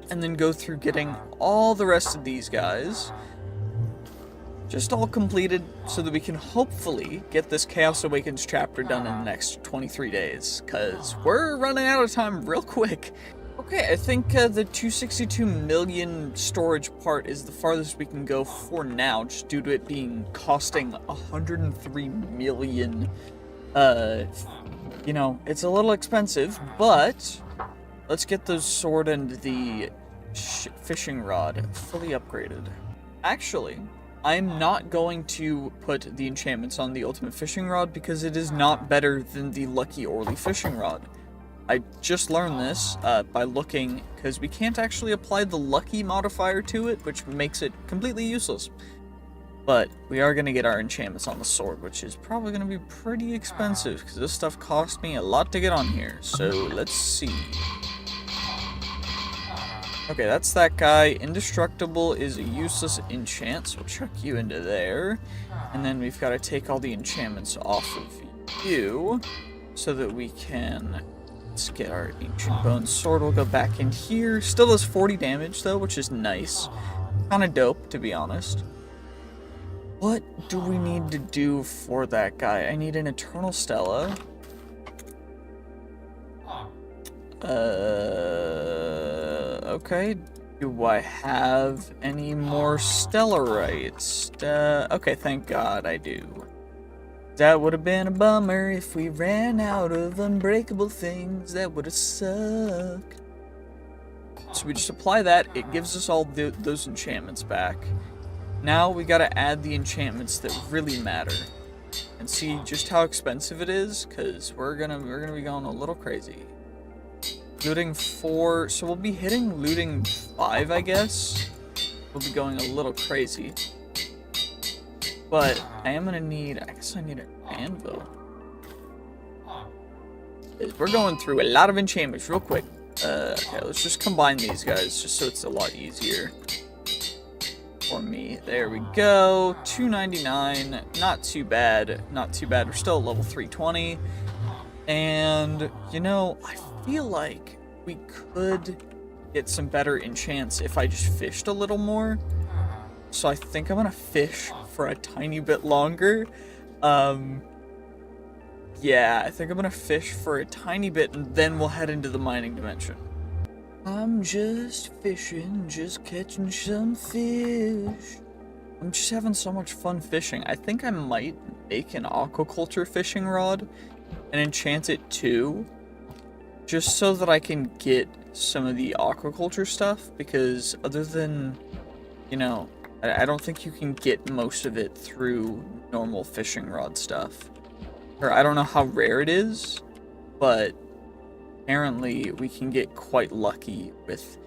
and then go through getting all the rest of these guys just all completed, so that we can hopefully get this Chaos Awakens chapter done in the next 23 days, because we're running out of time real quick. Okay, I think the 262 million storage part is the farthest we can go for now, just due to it being costing 103 million. You know, it's a little expensive, but let's get those sword and the fishing rod fully upgraded. Actually, I'm not going to put the enchantments on the ultimate fishing rod, because it is not better than the Lucky Orly fishing rod. I just learned this by looking, because we can't actually apply the Lucky modifier to it, which makes it completely useless. But we are going to get our enchantments on the sword, which is probably going to be pretty expensive, because this stuff cost me a lot to get on here. So let's see. Okay, that's that guy. Indestructible is a useless enchant, so we'll chuck you into there. And then we've got to take all the enchantments off of you, so that we can... Let's get our ancient bone sword. We'll go back in here. Still does 40 damage, though, which is nice. Kind of dope, to be honest. What do we need to do for that guy? I need an Eternal Stella. Okay. Do I have any more Stellarites? Okay, thank God I do. That would have been a bummer if we ran out of unbreakable things. That would have sucked. So we just apply that. It gives us all those enchantments back. Now we gotta add the enchantments that really matter. And see just how expensive it is, because we're gonna be going a little crazy. Looting 4, so we'll be hitting looting 5, I guess. We'll be going a little crazy. But I am gonna need, I guess I need an anvil. We're going through a lot of enchantments real quick. Okay, let's just combine these guys, just so it's a lot easier for me. There we go, 299, not too bad, not too bad. We're still at level 320. And, you know, I feel like we could get some better enchants if I just fished a little more. So I think I'm gonna fish for a tiny bit longer. Yeah, I think I'm gonna fish for a tiny bit, and then we'll head into the mining dimension. I'm just fishing, just catching some fish. I'm just having so much fun fishing. I think I might make an aquaculture fishing rod and enchant it too, just so that I can get some of the aquaculture stuff, because other than, you know, I don't think you can get most of it through normal fishing rod stuff. Or I don't know how rare it is, but apparently we can get quite lucky with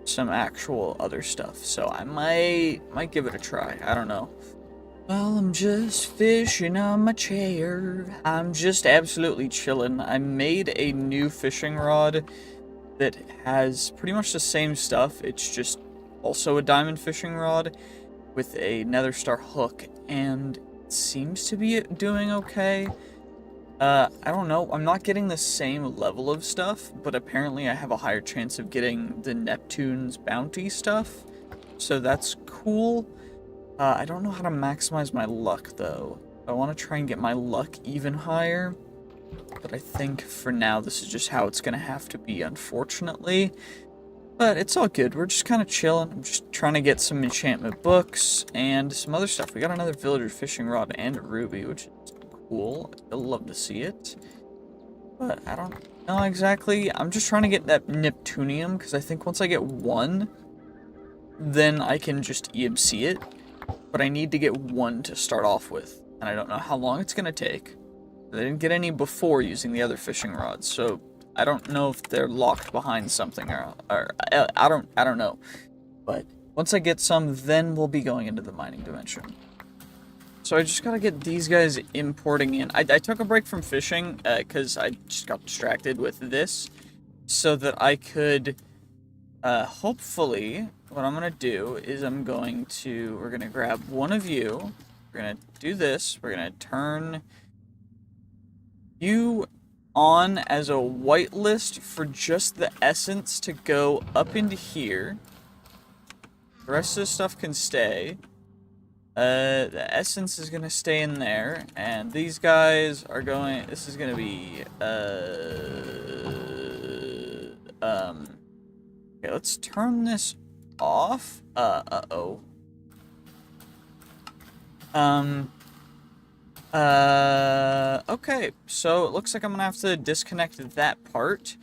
some actual other stuff. So I might give it a try. I don't know. Well, I'm just fishing on my chair. I'm just absolutely chilling. I made a new fishing rod that has pretty much the same stuff. It's just also a diamond fishing rod with a nether star hook, and it seems to be doing okay. I don't know. I'm not getting the same level of stuff, but apparently I have a higher chance of getting the Neptune's bounty stuff. So that's cool. I don't know how to maximize my luck, though. I want to try and get my luck even higher, but I think for now this is just how it's going to have to be, unfortunately. But it's all good. We're just kind of chilling. I'm just trying to get some enchantment books and some other stuff. We got another villager fishing rod and a ruby, which is cool. I'd love to see it. But I don't know exactly. I'm just trying to get that Neptunium, because I think once I get one, then I can just EMC it. But I need to get one to start off with, and I don't know how long it's going to take. I didn't get any before using the other fishing rods, so I don't know if they're locked behind something, or I don't know. But once I get some, then we'll be going into the mining dimension. So I just gotta get these guys importing in. I took a break from fishing because I just got distracted with this, so that I could hopefully, what I'm gonna do is we're gonna grab one of you, we're gonna do this, we're gonna turn you on as a whitelist for just the essence to go up into here. The rest of the stuff can stay. The essence is gonna stay in there, and these guys are going, this is gonna be, okay, let's turn this off. Okay, so it looks like I'm gonna have to disconnect that part,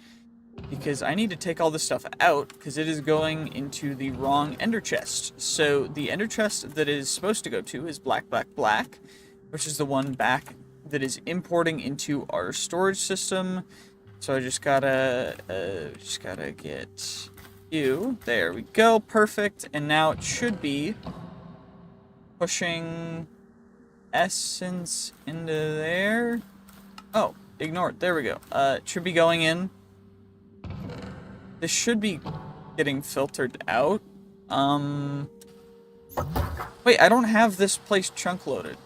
because I need to take all this stuff out, because it is going into the wrong ender chest. So the ender chest that it is supposed to go to is black, which is the one back that is importing into our storage system. So I just gotta get you. There we go, perfect. And now it should be pushing essence into there. Oh, ignore it. There we go. It should be going in. This should be getting filtered out. Wait, I don't have this place chunk loaded.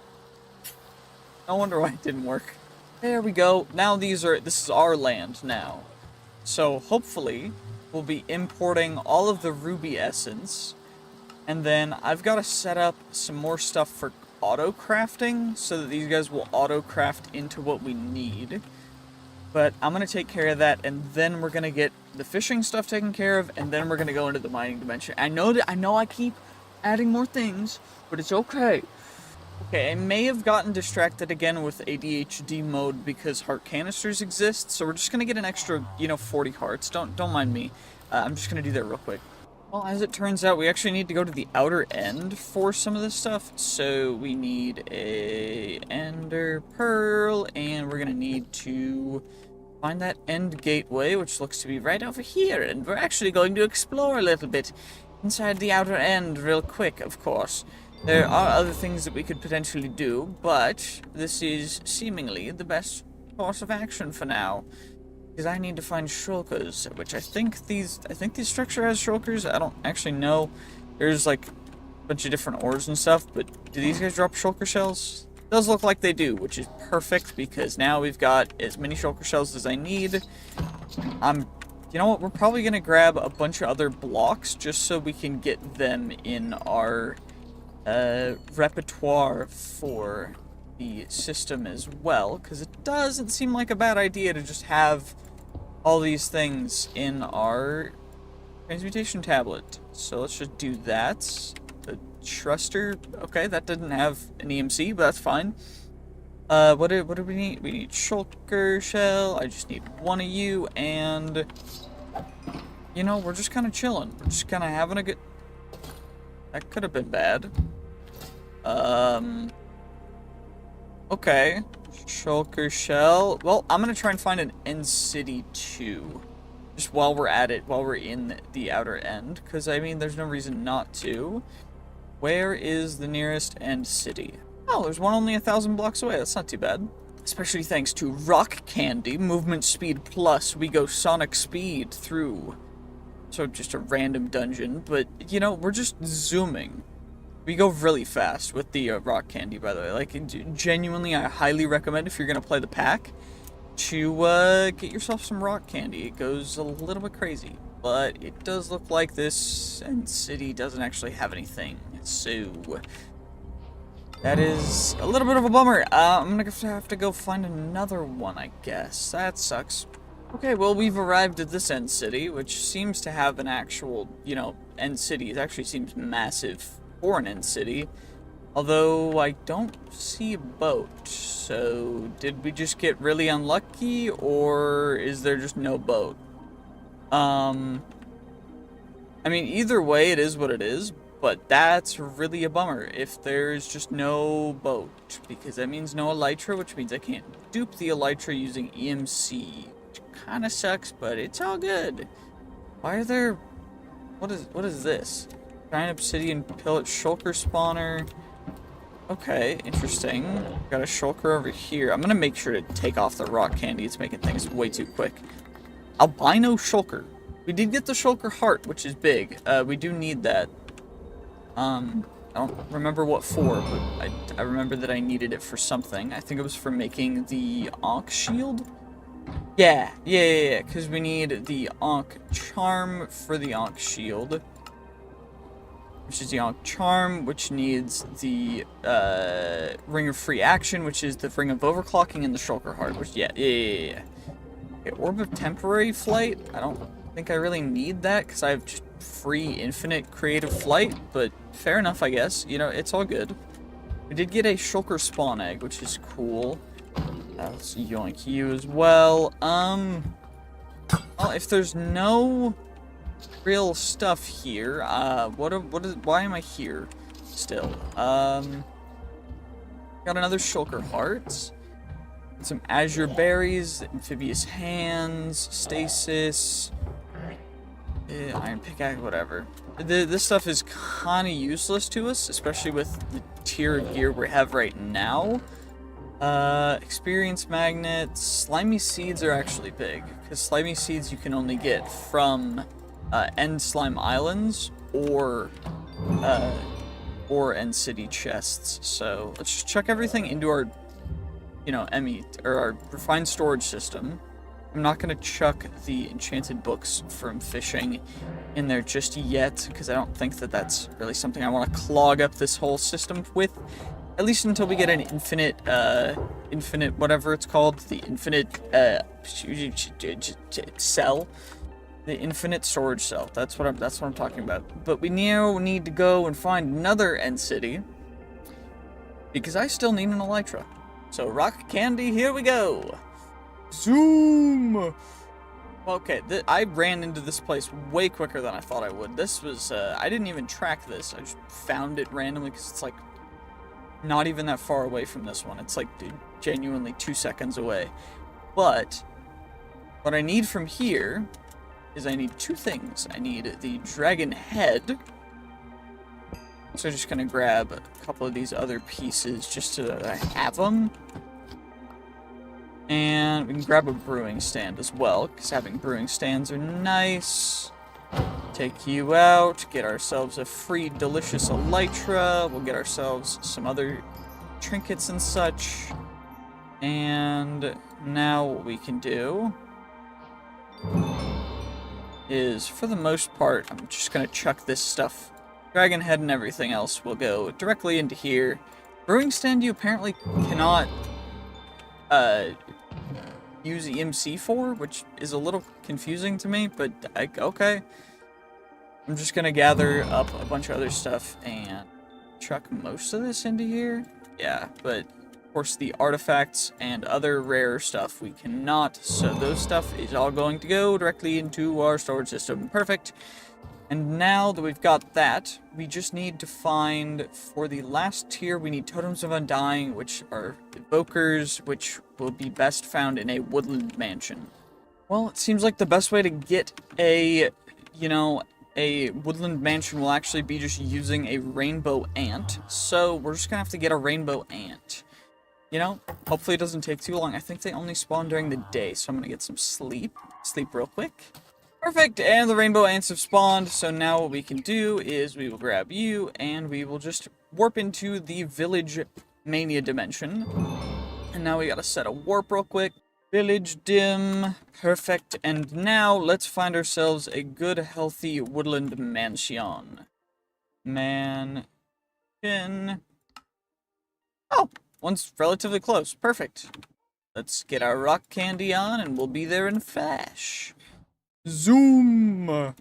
No wonder why it didn't work. There we go. Now this is our land now. So hopefully we'll be importing all of the ruby essence. And then I've got to set up some more stuff for auto crafting, so that these guys will auto craft into what we need. But I'm going to take care of that, and then we're going to get the fishing stuff taken care of, and then we're going to go into the mining dimension. I know I keep adding more things, but it's okay. Okay, I may have gotten distracted again with ADHD mode because heart canisters exist, so we're just going to get an extra, 40 hearts. Don't mind me. I'm just going to do that real quick. Well, as it turns out, we actually need to go to the outer end for some of this stuff. So we need a ender pearl, and we're gonna need to find that end gateway, which looks to be right over here. And we're actually going to explore a little bit inside the outer end real quick, of course. There are other things that we could potentially do, but this is seemingly the best course of action for now. Because I need to find shulkers, which I think this structure has shulkers. I don't actually know. There's like a bunch of different ores and stuff, but do these guys drop shulker shells? It does look like they do, which is perfect, because now we've got as many shulker shells as I need. You know what? We're probably gonna grab a bunch of other blocks just so we can get them in our repertoire for the system as well, because it doesn't seem like a bad idea to just have all these things in our Transmutation tablet. So let's just do that. The Truster. Okay, that didn't have an EMC, but that's fine. What do we need? We need shulker shell. I just need one of you, and you know, we're just kind of chilling. We're just kind of having a good. That could have been bad. Okay. Shulker shell. Well, I'm gonna try and find an end city too. Just while we're at it, while we're in the outer end, because I mean, there's no reason not to. Where is the nearest end city? Oh, there's one only 1,000 blocks away. That's not too bad. Especially thanks to rock candy, movement speed plus, we go sonic speed through. So just a random dungeon, but you know, we're just zooming. We go really fast with the rock candy, by the way. Like, genuinely, I highly recommend if you're gonna play the pack to get yourself some rock candy. It goes a little bit crazy, but it does look like this end city doesn't actually have anything, so that is a little bit of a bummer. I'm gonna have to go find another one, I guess. That sucks. Okay, well, we've arrived at this end city, which seems to have an actual, you know, end city. It actually seems massive for an end city. Although, I don't see a boat, so did we just get really unlucky, or is there just no boat? I mean, either way, it is what it is, but that's really a bummer if there's just no boat, because that means no elytra, which means I can't dupe the elytra using EMC, which kind of sucks, but it's all good. Why are there... What is this? Giant obsidian pillet shulker spawner. Okay, interesting. Got a shulker over here. I'm gonna make sure to take off the rock candy. It's making things way too quick. Albino shulker. We did get the shulker heart, which is big. We do need that. I don't remember what for, but I remember that I needed it for something. I think it was for making the Ankh shield. Yeah, because we need the Ankh charm for the Ankh shield. Which is the Ankh Charm, which needs the Ring of Free Action, which is the Ring of Overclocking, and the Shulker Heart, which, yeah. Okay, Orb of Temporary Flight, I don't think I really need that, because I have just free infinite creative flight, but fair enough, I guess. You know, it's all good. We did get a Shulker Spawn Egg, which is cool. Let's yoink you as well. Well, if there's no real stuff here, why am I here still? Got another shulker heart, some azure berries, amphibious hands, stasis, iron pickaxe, whatever. This stuff is kind of useless to us, especially with the tier of gear we have right now. Experience magnets, slimy seeds are actually big, because slimy seeds you can only get from End Slime Islands or End City chests. So let's just chuck everything into our, you know, our refined storage system. I'm not gonna chuck the enchanted books from fishing in there just yet, because I don't think that that's really something I want to clog up this whole system with. At least until we get an infinite whatever it's called, the infinite cell. The infinite storage cell. That's what I'm talking about. But we now need to go and find another end city, because I still need an elytra. So rock candy, here we go. Zoom. Okay, I ran into this place way quicker than I thought I would. This was I didn't even track this. I just found it randomly because it's like not even that far away from this one. It's like genuinely 2 seconds away. But what I need from here is I need two things. I need the dragon head. So I'm just gonna grab a couple of these other pieces just so that I have them. And we can grab a brewing stand as well, because having brewing stands are nice. Take you out, get ourselves a free delicious elytra. We'll get ourselves some other trinkets and such. And now what we can do is, for the most part, I'm just gonna chuck this stuff. Dragon head and everything else will go directly into here. Brewing stand you apparently cannot use EMC for, which is a little confusing to me, but okay. I'm just gonna gather up a bunch of other stuff and chuck most of this into here. Yeah, but of course the artifacts and other rare stuff we cannot, so those stuff is all going to go directly into our storage system. Perfect. And now that we've got that, we just need to find, for the last tier, we need Totems of Undying, which are evokers, which will be best found in a woodland mansion. Well, it seems like the best way to get a, a woodland mansion will actually be just using a rainbow ant. So we're just gonna have to get a rainbow ant. Hopefully it doesn't take too long. I think they only spawn during the day, so I'm gonna get some sleep. Sleep real quick. Perfect, and the rainbow ants have spawned, so now what we can do is we will grab you, and we will just warp into the village mania dimension. And now we gotta set a warp real quick. Village dim. Perfect, and now let's find ourselves a good, healthy woodland mansion. Mansion. Oh, one's relatively close. Perfect. Let's get our rock candy on, and we'll be there in a flash. Zoom!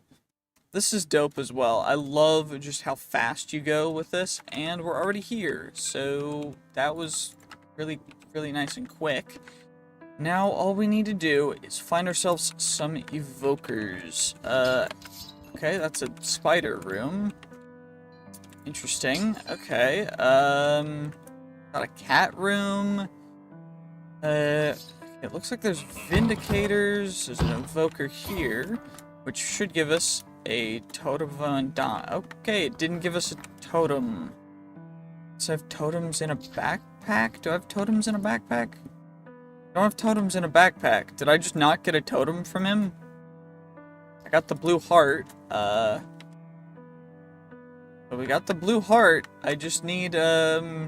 This is dope as well. I love just how fast you go with this, and we're already here, so that was really, really nice and quick. Now all we need to do is find ourselves some evokers. Okay, that's a spider room. Interesting. Okay, got a cat room. It looks like there's Vindicators, there's an Evoker here, which should give us a Totem of Undying. Okay, it didn't give us a totem. So I have totems in a backpack? Do I have totems in a backpack? I don't have totems in a backpack. Did I just not get a totem from him? I got the blue heart, but we got the blue heart. I just need, well,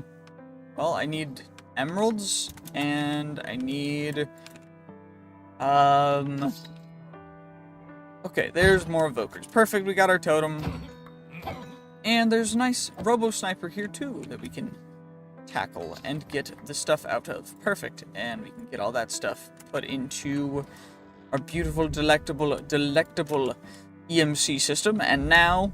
I need emeralds, and I need, okay, there's more evokers. Perfect, we got our totem. And there's a nice robo-sniper here, too, that we can tackle and get the stuff out of. Perfect, and we can get all that stuff put into our beautiful, delectable EMC system, and now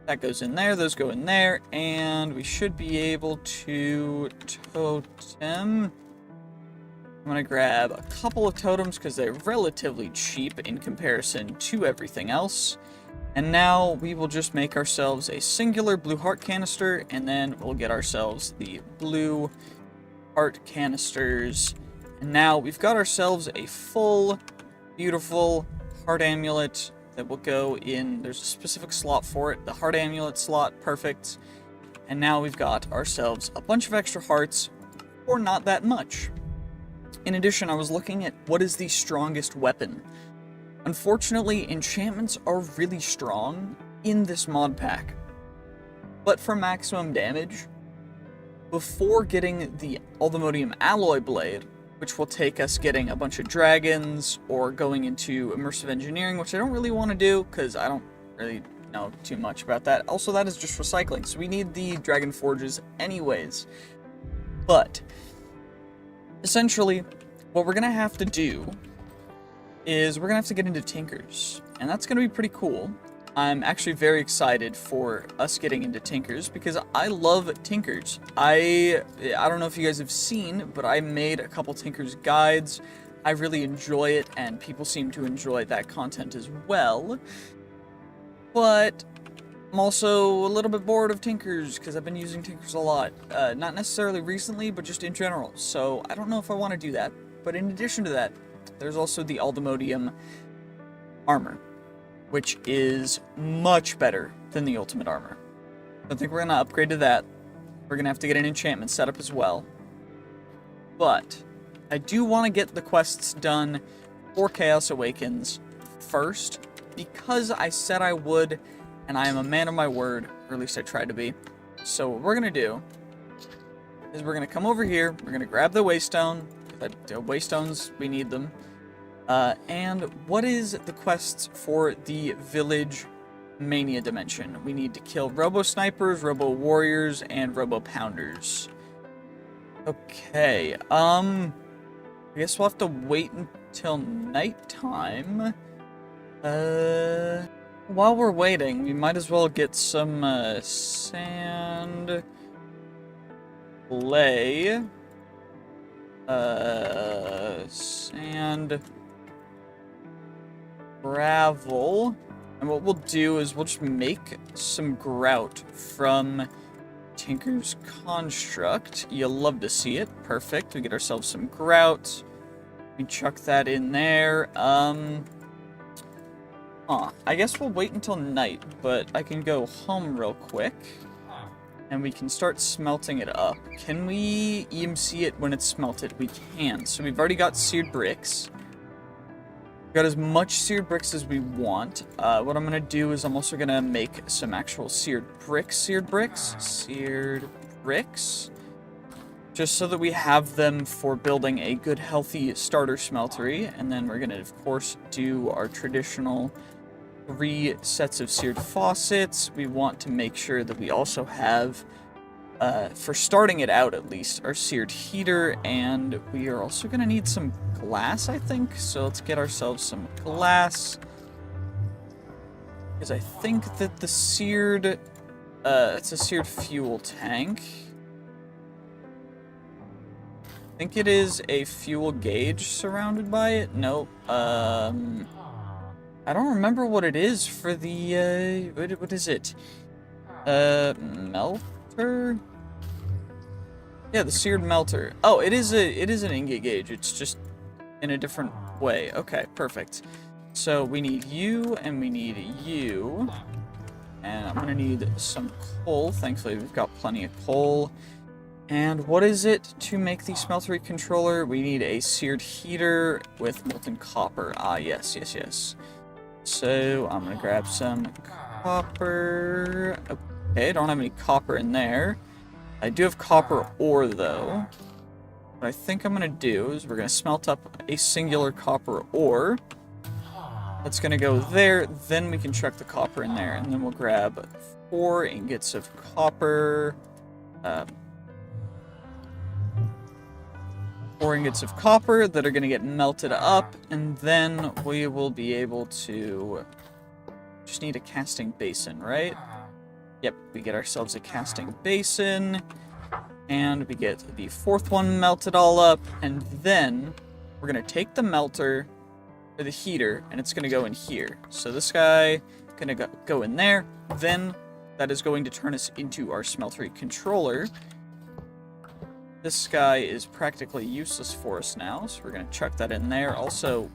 that goes in there, those go in there, and we should be able to totem. I'm gonna grab a couple of totems because they're relatively cheap in comparison to everything else. And now we will just make ourselves a singular blue heart canister, and then we'll get ourselves the blue heart canisters. And now we've got ourselves a full, beautiful heart amulet that will go in. There's a specific slot for it, the heart amulet slot. Perfect. And now we've got ourselves a bunch of extra hearts for not that much. In addition, I was looking at what is the strongest weapon. Unfortunately, enchantments are really strong in this mod pack. But for maximum damage, before getting the Ultimodium Alloy Blade, which will take us getting a bunch of dragons, or going into immersive engineering, which I don't really want to do, because I don't really know too much about that. Also, that is just recycling, so we need the dragon forges anyways. But, essentially, what we're going to have to do is we're going to have to get into Tinkers, and that's going to be pretty cool. I'm actually very excited for us getting into Tinkers, because I love Tinkers. I don't know if you guys have seen, but I made a couple Tinkers guides. I really enjoy it, and people seem to enjoy that content as well. But I'm also a little bit bored of Tinkers, because I've been using Tinkers a lot. Not necessarily recently, but just in general. So I don't know if I want to do that. But in addition to that, there's also the Ultimodium armor, which is much better than the ultimate armor. I think we're going to upgrade to that. We're going to have to get an enchantment set up as well. But I do want to get the quests done for Chaos Awakens first, because I said I would, and I am a man of my word, or at least I tried to be. So what we're going to do is we're going to come over here, we're going to grab the Waystone. The Waystones, we need them. And what is the quests for the Village Mania Dimension? We need to kill Robo-Snipers, Robo-Warriors, and Robo-Pounders. Okay, I guess we'll have to wait until nighttime. While we're waiting, we might as well get some sand, clay, sand, gravel, and what we'll do is we'll just make some grout from Tinker's Construct. You'll love to see it. Perfect. We get ourselves some grout. We chuck that in there. I guess we'll wait until night, but I can go home real quick, and we can start smelting it up. Can we EMC it when it's smelted? We can. So we've already got seared bricks. We've got as much seared bricks as we want. What I'm going to do is I'm also going to make some actual seared bricks, just so that we have them for building a good, healthy starter smeltery. And then we're going to, of course, do our traditional 3 sets of seared faucets. We want to make sure that we also have, for starting it out at least, our seared heater, and we are also going to need some glass, I think. So let's get ourselves some glass, because I think that the seared, it's a seared fuel tank. I think it is a fuel gauge surrounded by it. Nope. I don't remember what it is for the, what is it? Melter? Yeah, the seared melter. Oh, it is an ingot gauge. It's just in a different way. Okay, perfect. So we need you, and we need you. And I'm gonna need some coal. Thankfully, we've got plenty of coal. And what is it to make the smeltery controller? We need a seared heater with molten copper. Ah, yes. So I'm gonna grab some copper. Okay, I don't have any copper in there. I do have copper ore though. What I think I'm gonna do is we're gonna smelt up a singular copper ore. That's gonna go there, then we can chuck the copper in there, and then we'll grab 4 ingots of copper. 4 ingots of copper that are going to get melted up, and then we will be able to just need a casting basin, right? Yep, we get ourselves a casting basin, and we get the 4th one melted all up, and then we're going to take the melter or the heater, and it's going to go in here. So this guy going to go in there, then that is going to turn us into our smeltery controller. This guy is practically useless for us now, so we're going to chuck that in there. Also,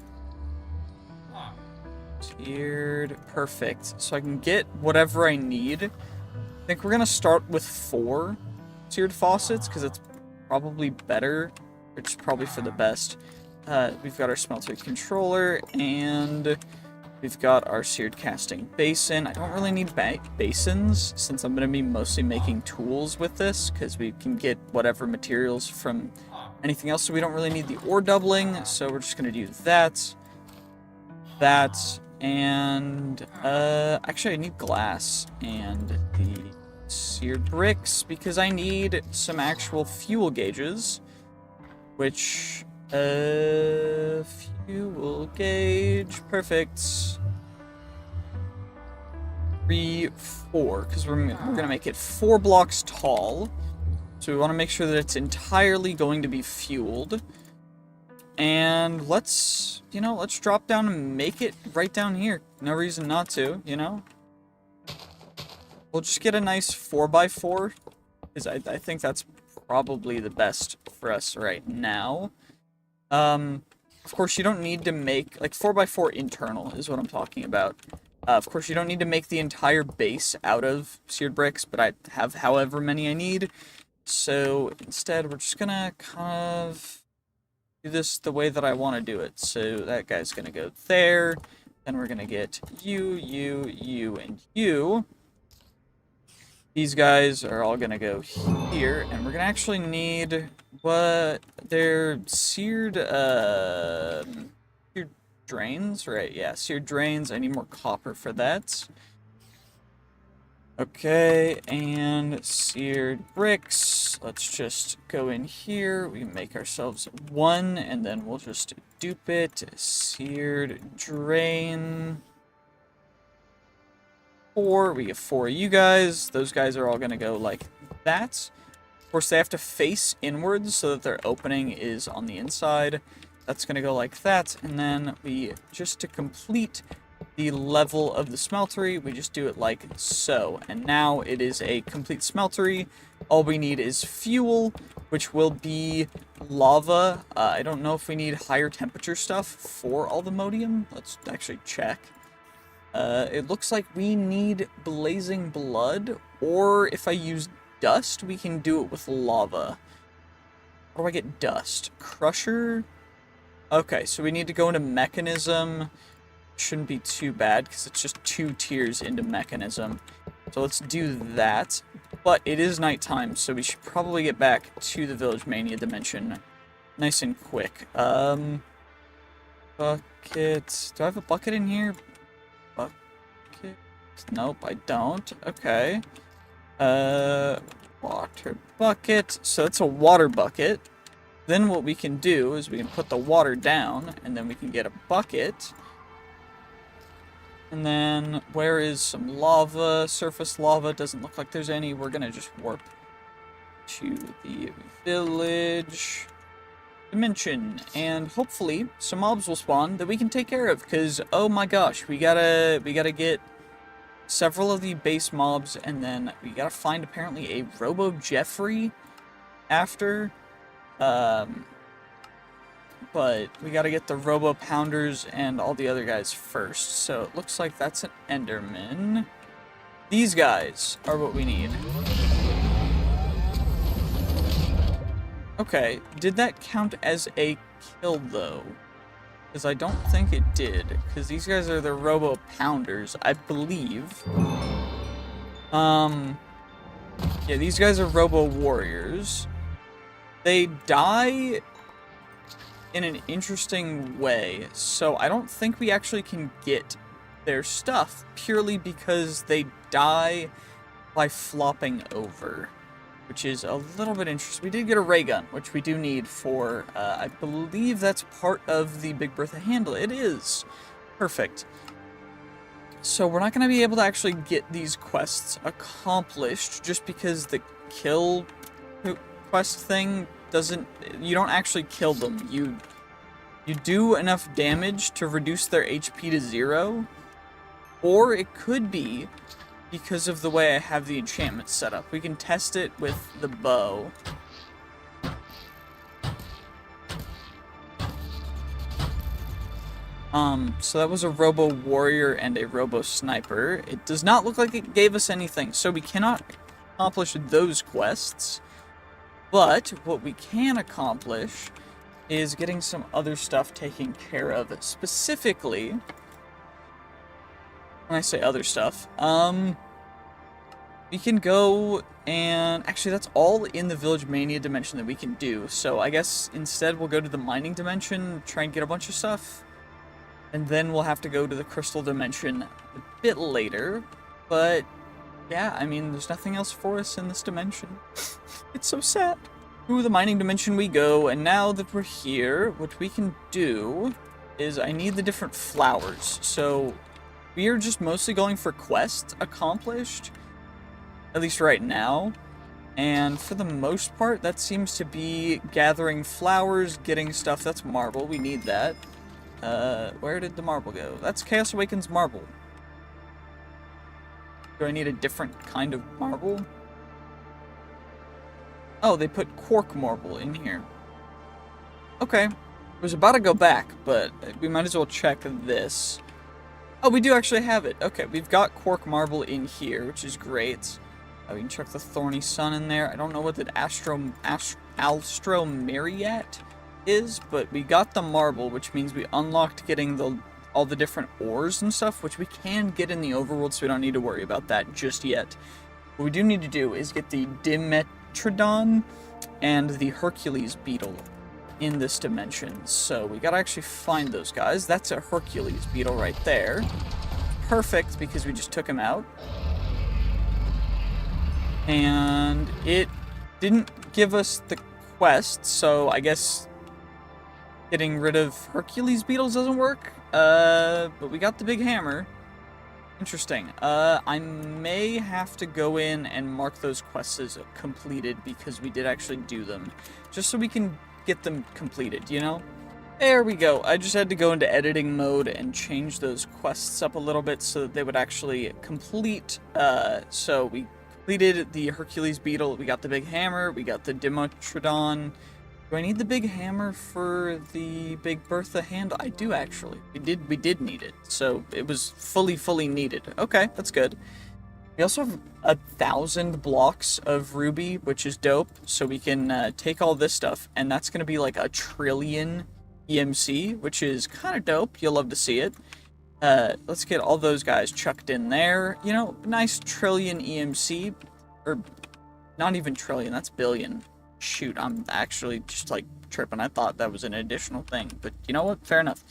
tiered, perfect. So I can get whatever I need. I think we're going to start with 4 tiered faucets, because it's probably better, which is probably for the best. We've got our smeltery controller, and we've got our seared casting basin. I don't really need basins, since I'm going to be mostly making tools with this, because we can get whatever materials from anything else, so we don't really need the ore doubling, so we're just going to do that, and, actually I need glass, and the seared bricks, because I need some actual fuel gauges, which... fuel gauge, perfect. 3, 4, because we're gonna make it 4 blocks tall. So we want to make sure that it's entirely going to be fueled. And let's drop down and make it right down here. No reason not to, you know? We'll just get a nice 4x4, because I think that's probably the best for us right now. Of course, you don't need to make, like, 4x4 internal is what I'm talking about. Of course, you don't need to make the entire base out of seared bricks, but I have however many I need. So, instead, we're just gonna kind of do this the way that I want to do it. So, that guy's gonna go there, then we're gonna get you, and you. These guys are all gonna go here, and we're gonna actually need... What? They're seared drains, right? Yeah, seared drains. I need more copper for that. Okay, and seared bricks. Let's just go in here. We can make ourselves 1, and then we'll just dupe it. Seared drain. 4. We get 4 of you guys. Those guys are all going to go like that. Of course, they have to face inwards so that their opening is on the inside. That's going to go like that. And then we, just to complete the level of the smeltery, we just do it like so. And now it is a complete smeltery. All we need is fuel, which will be lava. I don't know if we need higher temperature stuff for all the modium. Let's actually check. It looks like we need blazing blood, or if I use dust, we can do it with lava. How do I get dust? Crusher? Okay, so we need to go into mechanism. Shouldn't be too bad, because it's just 2 tiers into mechanism. So let's do that. But it is nighttime, so we should probably get back to the Village Mania dimension nice and quick. Bucket. Do I have a bucket in here? Bucket. Nope, I don't. Okay. Water bucket. So it's a water bucket. Then what we can do is we can put the water down, and then we can get a bucket. And then, where is some lava? Surface lava. Doesn't look like there's any. We're gonna just warp to the village dimension. And hopefully, some mobs will spawn that we can take care of. Because, oh my gosh, we gotta get several of the base mobs. And then we gotta find, apparently, a Robo Jeffrey after. But we gotta get the Robo Pounders and all the other guys first. So it looks like that's an Enderman. These guys are what we need. Okay, did that count as a kill though? Because I don't think it did. Because these guys are the Robo Pounders, I believe. Yeah, these guys are Robo Warriors. They die in an interesting way, so I don't think we actually can get their stuff purely because they die by flopping over, which is a little bit interesting. We did get a ray gun, which we do need for, I believe that's part of the Big Bertha handle. It is. Perfect. So we're not going to be able to actually get these quests accomplished just because the kill quest thing doesn't, you don't actually kill them. You do enough damage to reduce their HP to 0, or it could be because of the way I have the enchantment set up. We can test it with the bow. So that was a Robo Warrior and a Robo Sniper. It does not look like it gave us anything, so we cannot accomplish those quests. But what we can accomplish is getting some other stuff taken care of. Specifically, when I say other stuff, we can go and... Actually, that's all in the Village Mania dimension that we can do. So I guess instead we'll go to the mining dimension, try and get a bunch of stuff. And then we'll have to go to the crystal dimension a bit later. But yeah, I mean, there's nothing else for us in this dimension. It's so sad. To the mining dimension we go, and now that we're here, what we can do is I need the different flowers. So we are just mostly going for quests accomplished, at least right now. And for the most part, that seems to be gathering flowers, getting stuff. That's marble. We need that. Where did the marble go? That's Chaos Awakens marble. Do I need a different kind of marble? Oh, they put quark marble in here. Okay. I was about to go back, but we might as well check this. Oh, we do actually have it. Okay, we've got quark marble in here, which is great. We can check the Thorny Sun in there. I don't know what the Alstromeriat is, but we got the marble, which means we unlocked getting all the different ores and stuff, which we can get in the overworld, so we don't need to worry about that just yet. What we do need to do is get the Dimetrodon and the Hercules beetle in this dimension. So we gotta actually find those guys. That's a Hercules beetle right there. Perfect, because we just took him out. And it didn't give us the quest, so I guess getting rid of Hercules beetles doesn't work. But we got the big hammer. Interesting. I may have to go in and mark those quests as completed because we did actually do them. Just so we can get them completed, you know? There we go. I just had to go into editing mode and change those quests up a little bit so that they would actually complete. So we completed the Hercules beetle, we got the big hammer, we got the Dimetrodon. Do I need the big hammer for the big Bertha handle? I do actually. We did need it. So it was fully needed. Okay, that's good. We also have 1,000 blocks of ruby, which is dope. So we can take all this stuff, and that's going to be like 1 trillion EMC, which is kind of dope. You'll love to see it. Let's get all those guys chucked in there. You know, nice trillion EMC. Or not even trillion, that's billion. Shoot, I'm actually just like tripping. I thought that was an additional thing. But you know what? Fair enough.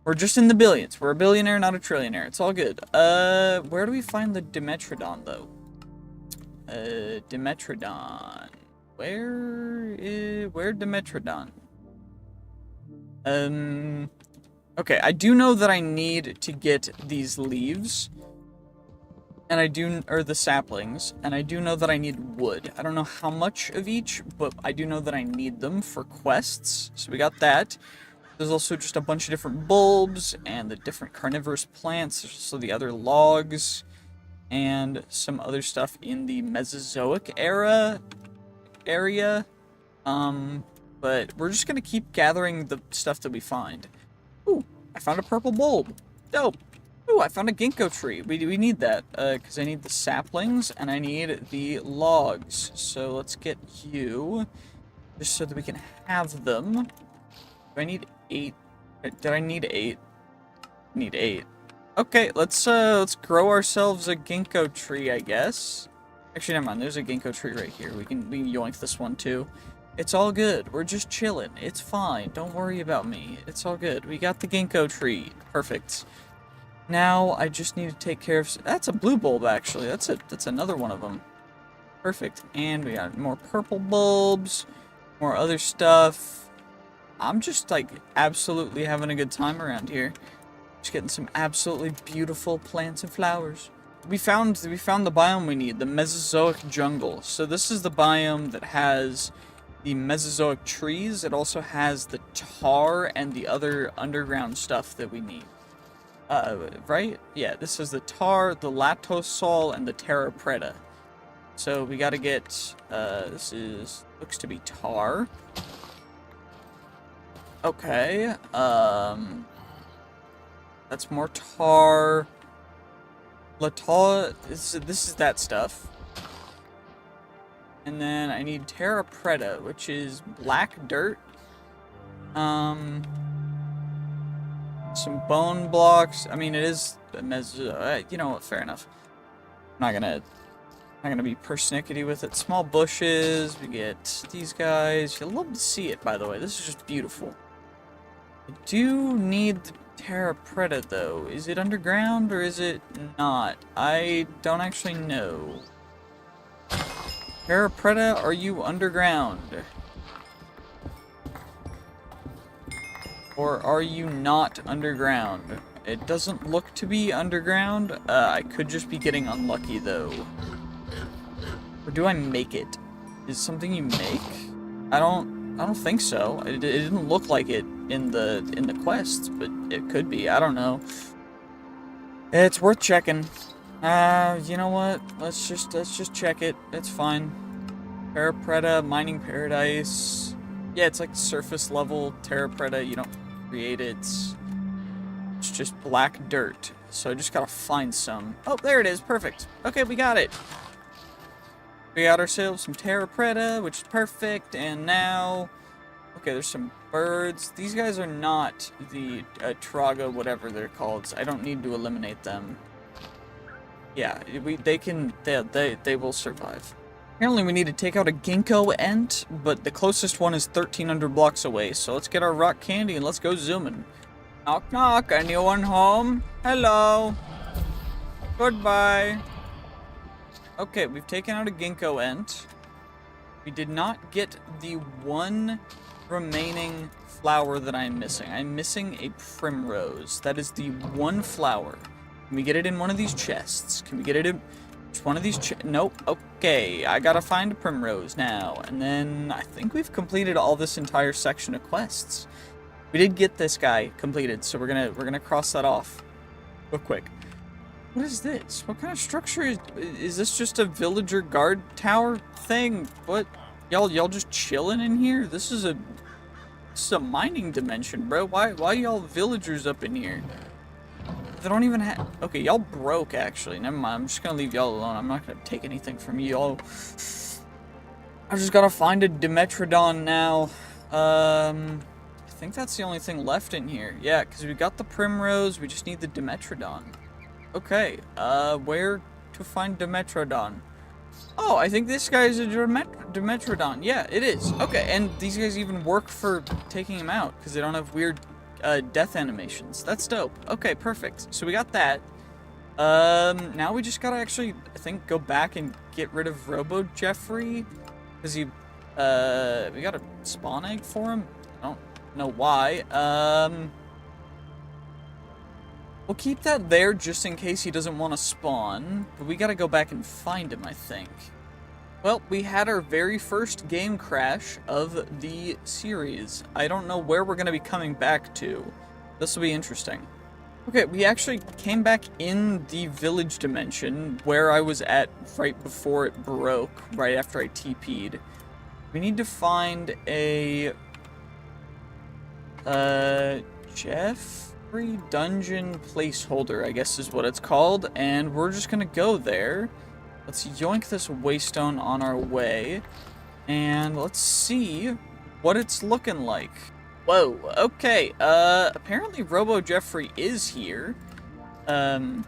We're just in the billions. We're a billionaire, not a trillionaire. It's all good. Where do we find the Dimetrodon, though? Dimetrodon. Where Dimetrodon? Okay, I do know that I need to get these leaves, and or the saplings, and I do know that I need wood. I don't know how much of each, but I do know that I need them for quests, so we got that. There's also just a bunch of different bulbs, and the different carnivorous plants, there's also the other logs, and some other stuff in the Mesozoic area. But we're just gonna keep gathering the stuff that we find. Ooh, I found a purple bulb. Dope. Ooh, I found a ginkgo tree. We need that, because I need the saplings, and I need the logs. So let's get you, just so that we can have them. Do I need 8? Did I need 8? I need 8. Okay, let's grow ourselves a ginkgo tree, I guess. Actually, never mind, there's a ginkgo tree right here. We can yoink this one, too. It's all good. We're just chilling. It's fine. Don't worry about me. It's all good. We got the ginkgo tree. Perfect. Now I just need to take care of. That's a blue bulb, actually. That's another one of them. Perfect. And we got more purple bulbs, more other stuff. I'm just like absolutely having a good time around here. Just getting some absolutely beautiful plants and flowers. We found the biome we need, the Mesozoic jungle. So this is the biome that has the Mesozoic trees. It also has the tar and the other underground stuff that we need. Right? Yeah, this is the tar, the latosol, and the terra preta. So we gotta get, looks to be tar. Okay, that's more tar. This is that stuff. And then I need terra preta, which is black dirt. Some bone blocks. I mean, it is you know what? Fair enough. I'm not gonna be persnickety with it. Small bushes. We get these guys. You'll love to see it, by the way. This is just beautiful. I do need the terra preta, though. Is it underground or is it not? I don't actually know. Terra preta, are you underground? Or are you not underground? It doesn't look to be underground. I could just be getting unlucky, though. Or do I make it? Is it something you make? I don't think so. It didn't look like it in the quests, but it could be. I don't know. It's worth checking. You know what? Let's just check it. It's fine. Terra preta, mining paradise. Yeah, it's like surface level terra preta. You don't create it. It's just black dirt. So I just gotta find some. Oh, there it is. Perfect. Okay, we got it. We got ourselves some terra preta, which is perfect. And now, okay, there's some birds. These guys are not the Traga, whatever they're called. So I don't need to eliminate them. Yeah, they will survive. Apparently we need to take out a ginkgo ent, but the closest one is 1,300 blocks away. So let's get our rock candy and let's go zooming. Knock knock, anyone home? Hello. Goodbye. Okay, we've taken out a ginkgo ent. We did not get the one remaining flower that I'm missing. I'm missing a primrose. That is the one flower. Can we get it in one of these chests? Can we get it in just one of these nope. Okay, I gotta find a primrose now. And then I think we've completed all this entire section of quests. We did get this guy completed, so we're gonna cross that off real quick. What is this? What kind of structure is this? Just a villager guard tower thing? What? Y'all just chilling in here? This is a mining dimension, bro. Why y'all villagers up in here? They don't even have... Okay, y'all broke, actually. Never mind. I'm just gonna leave y'all alone. I'm not gonna take anything from y'all. I just gotta find a Dimetrodon now. I think that's the only thing left in here. Yeah, because we got the primrose. We just need the Dimetrodon. Okay, where to find Dimetrodon? Oh, I think this guy is a Dimetrodon. Yeah, it is. Okay, and these guys even work for taking him out, because they don't have weird death animations. That's dope. Okay, perfect. So we got that. Now we just gotta actually, I think, go back and get rid of Robo Jeffrey, because we got a spawn egg for him. I don't know why. We'll keep that there just in case he doesn't want to spawn, but we gotta go back and find him, I think. Well, we had our very first game crash of the series. I don't know where we're gonna be coming back to. This will be interesting. Okay, we actually came back in the village dimension where I was at right before it broke, right after I TP'd. We need to find a Jeffrey Dungeon placeholder, I guess is what it's called, and we're just gonna go there. Let's yoink this waystone on our way, and let's see what it's looking like. Whoa, okay, apparently Robo Jeffrey is here. So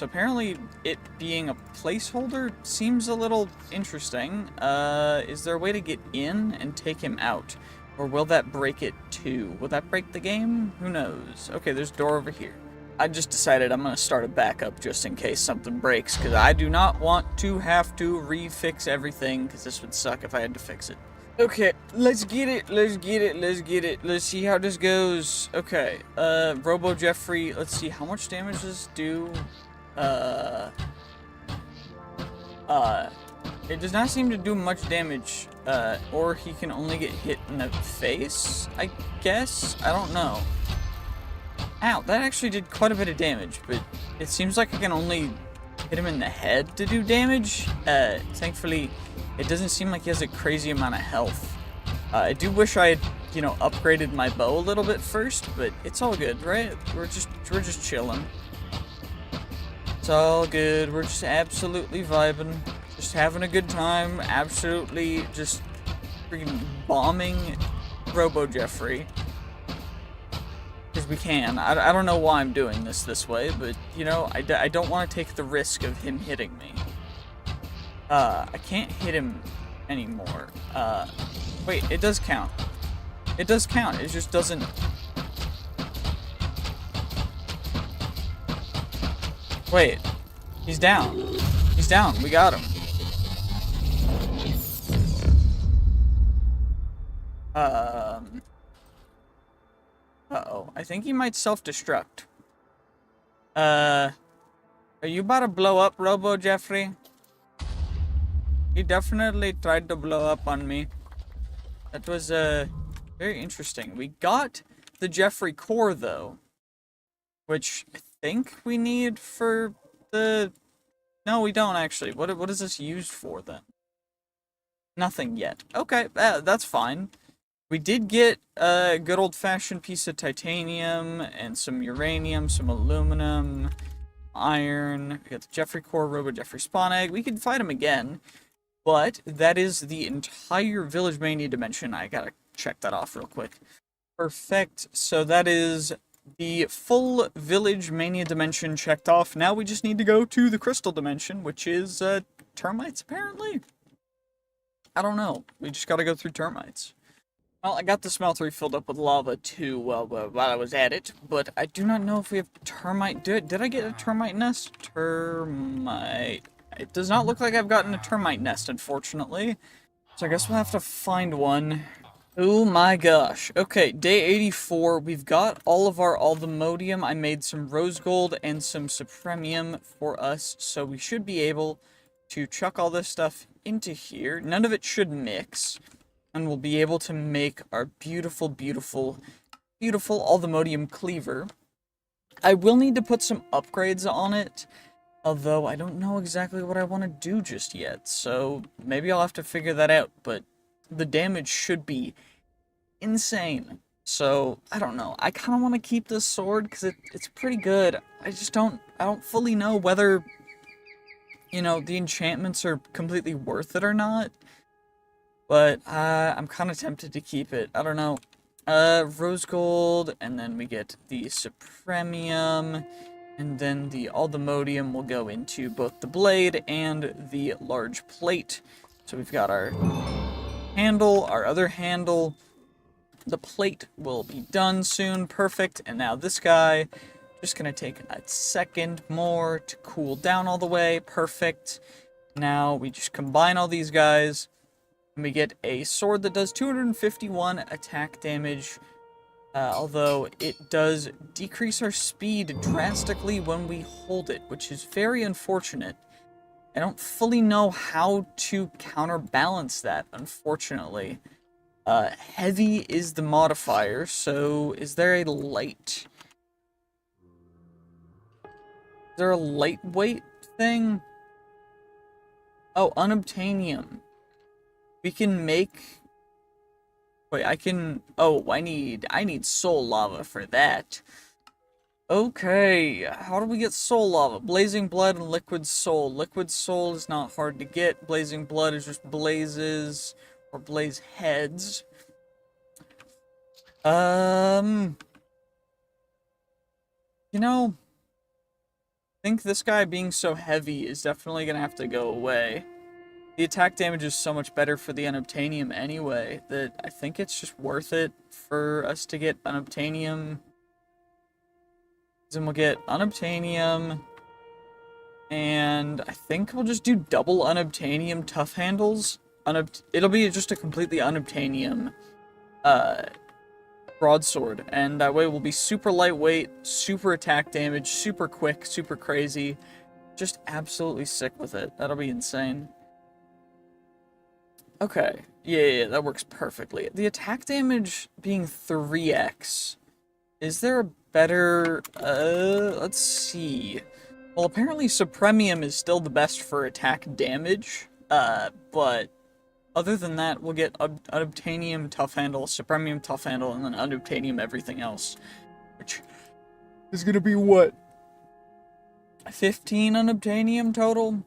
apparently it being a placeholder seems a little interesting. Is there a way to get in and take him out? Or will that break it too? Will that break the game? Who knows? Okay, there's a door over here. I just decided I'm gonna start a backup just in case something breaks, because I do not want to have to refix everything, because this would suck if I had to fix it. Okay, let's get it, let's get it, let's get it. Let's see how this goes. Okay, Robo Jeffrey, let's see, how much damage does this do? It does not seem to do much damage, or he can only get hit in the face, I guess? I don't know. Ow, that actually did quite a bit of damage, but it seems like I can only hit him in the head to do damage. Thankfully, it doesn't seem like he has a crazy amount of health. I do wish I had, you know, upgraded my bow a little bit first, but it's all good, right? We're just chilling. It's all good. We're just absolutely vibing, just having a good time, absolutely just freaking bombing Robo Jeffrey. Because we can. I don't know why I'm doing this way, but, you know, I don't want to take the risk of him hitting me. I can't hit him anymore. Wait, it does count. It does count, it just doesn't... Wait, he's down. He's down, we got him. Uh-oh, I think he might self-destruct. Are you about to blow up, Robo Jeffrey? He definitely tried to blow up on me. That was, very interesting. We got the Jeffrey core, though. Which I think we need for the... No, we don't, actually. What is this used for, then? Nothing yet. Okay, that's fine. We did get a good old-fashioned piece of titanium and some uranium, some aluminum, iron. We got the Jeffrey core, Robo Jeffrey spawn egg. We could fight him again, but that is the entire Village Mania dimension. I gotta check that off real quick. Perfect. So that is the full Village Mania dimension checked off. Now we just need to go to the Crystal dimension, which is termites, apparently. I don't know. We just gotta go through termites. Well, I got the smeltery filled up with lava too while I was at it, but I do not know if we have termite. Did I get a termite nest? Termite. It does not look like I've gotten a termite nest, unfortunately. So I guess we'll have to find one. Oh my gosh. Okay, day 84. We've got all of our althemodium. I made some rose gold and some supremium for us, so we should be able to chuck all this stuff into here. None of it should mix, and we'll be able to make our beautiful, beautiful, beautiful althemodium cleaver. I will need to put some upgrades on it, although I don't know exactly what I want to do just yet, so maybe I'll have to figure that out, but the damage should be insane. So, I don't know. I kind of want to keep this sword because it's pretty good. I don't fully know whether, the enchantments are completely worth it or not. But, I'm kind of tempted to keep it. I don't know. Rose gold, and then we get the supremium, and then the althemodium will go into both the blade and the large plate. So we've got our handle, our other handle. The plate will be done soon. Perfect. And now this guy, just gonna take a second more to cool down all the way. Perfect. Now we just combine all these guys, and we get a sword that does 251 attack damage, although it does decrease our speed drastically when we hold it, which is very unfortunate. I don't fully know how to counterbalance that, unfortunately. Heavy is the modifier, so is there a light? Is there a lightweight thing? Oh, unobtainium. We can make... Wait, I can... Oh, I need soul lava for that. Okay, how do we get soul lava? Blazing blood and liquid soul. Liquid soul is not hard to get. Blazing blood is just blazes... or blaze heads. I think this guy being so heavy is definitely gonna have to go away. The attack damage is so much better for the unobtainium anyway, that I think it's just worth it for us to get unobtainium. Then we'll get unobtainium, and I think we'll just do double unobtainium tough handles. It'll be just a completely unobtainium broadsword, and that way we'll be super lightweight, super attack damage, super quick, super crazy. Just absolutely sick with it. That'll be insane. Okay, yeah, that works perfectly. The attack damage being 3x. Is there a better, let's see. Well, apparently Supremium is still the best for attack damage, but other than that, we'll get Unobtainium Tough Handle, Supremium Tough Handle, and then Unobtainium everything else. Which is gonna be what? 15 Unobtainium total?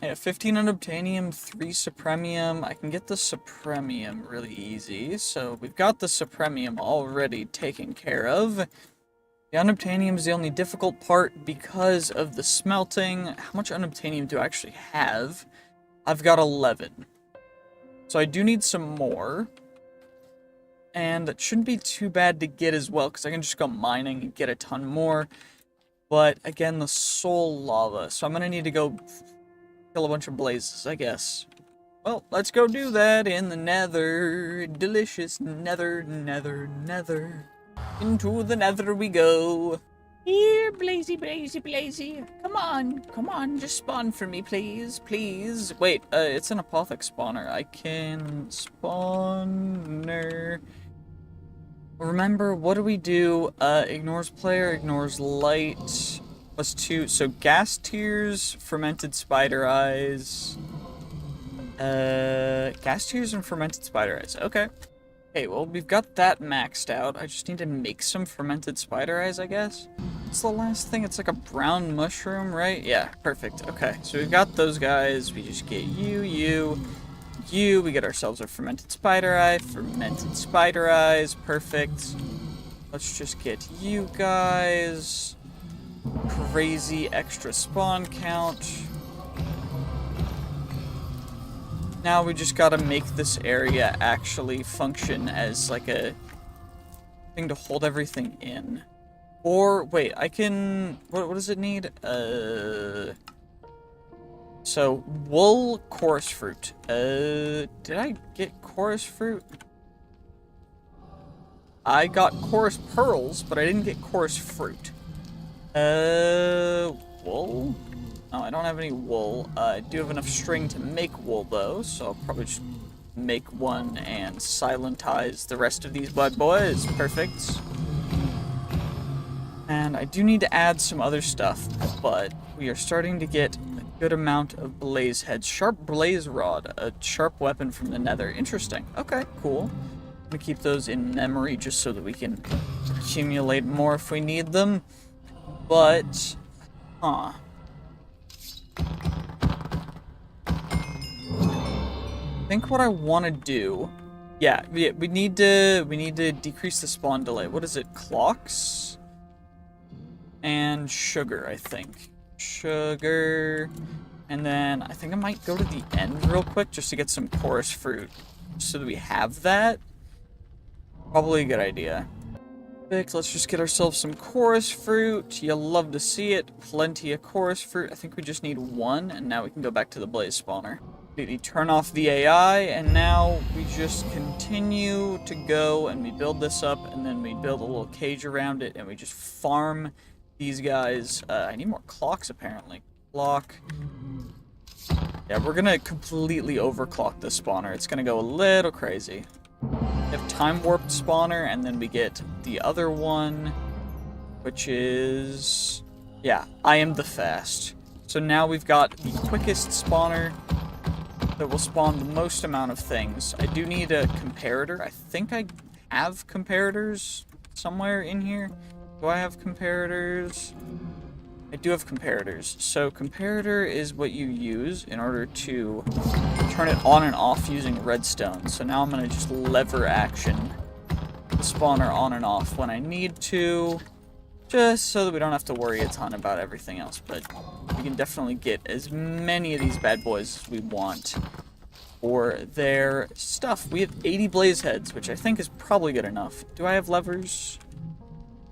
Yeah, 15 Unobtainium, 3 Supremium. I can get the Supremium really easy, so we've got the Supremium already taken care of. The Unobtainium is the only difficult part because of the smelting. How much Unobtainium do I actually have? I've got 11. So I do need some more. And it shouldn't be too bad to get as well, because I can just go mining and get a ton more. But again, the soul lava. So I'm going to need to go kill a bunch of blazes, I guess. Well, let's go do that in the nether. Delicious nether. Into the nether we go. Here, blazy. Come on, just spawn for me, please. Wait, it's an apothic spawner. I can spawner. Remember, what do we do? Ignores player, ignores light. Plus 2, so gas tears, fermented spider eyes. Gas tears and fermented spider eyes, okay. Okay, well, we've got that maxed out. I just need to make some fermented spider eyes, I guess. What's the last thing? It's like a brown mushroom, right? Yeah, perfect. Okay, so we've got those guys. We just get you. We get ourselves a fermented spider eye. Fermented spider eyes, perfect. Let's just get you guys. Crazy extra spawn count. Now we just gotta make this area actually function as like a thing to hold everything in. Or, wait, I can... What does it need? So, wool, chorus fruit. Did I get chorus fruit? I got chorus pearls, but I didn't get chorus fruit. Wool? No, I don't have any wool. I do have enough string to make wool, though, so I'll probably just make one and silentize the rest of these bad boys. Perfect. And I do need to add some other stuff, but we are starting to get a good amount of blaze heads. Sharp blaze rod, a sharp weapon from the nether. Interesting. Okay, cool. I'm gonna keep those in memory just so that we can accumulate more if we need them. But, I think what I want to do, yeah, we need to decrease the spawn delay. What is it? Clocks and sugar, I think. Sugar, and then I think I might go to the end real quick just to get some chorus fruit, so that we have that. Probably a good idea. Let's just get ourselves some chorus fruit. You'll love to see it. Plenty of chorus fruit. I think we just need one, and now we can go back to the blaze spawner. Completely turn off the AI, and now we just continue to go, and we build this up, and then we build a little cage around it, and we just farm these guys. I need more clocks, apparently. Clock. Yeah, we're gonna completely overclock this spawner. It's gonna go a little crazy. We have time warped spawner, and then we get the other one, which is, yeah, I am the fast. So now we've got the quickest spawner that will spawn the most amount of things. I do need a comparator. I think I have comparators somewhere in here. Do I have comparators? I do have comparators. So comparator is what you use in order to turn it on and off using redstone. So now I'm going to just lever action the spawner on and off when I need to, just so that we don't have to worry a ton about everything else. But we can definitely get as many of these bad boys as we want for their stuff. We have 80 blaze heads, which I think is probably good enough. Do I have levers?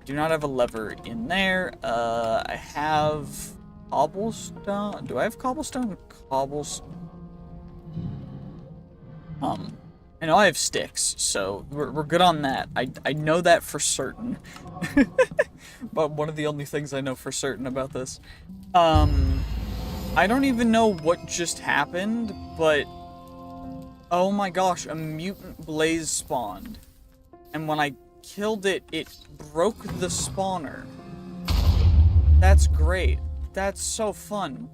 Do not have a lever in there. I have cobblestone. Do I have cobblestone? I know I have sticks, so we're good on that. I know that for certain. But one of the only things I know for certain about this. I don't even know what just happened, but oh my gosh, a mutant blaze spawned. And when I killed it, it broke the spawner. That's great. That's so fun.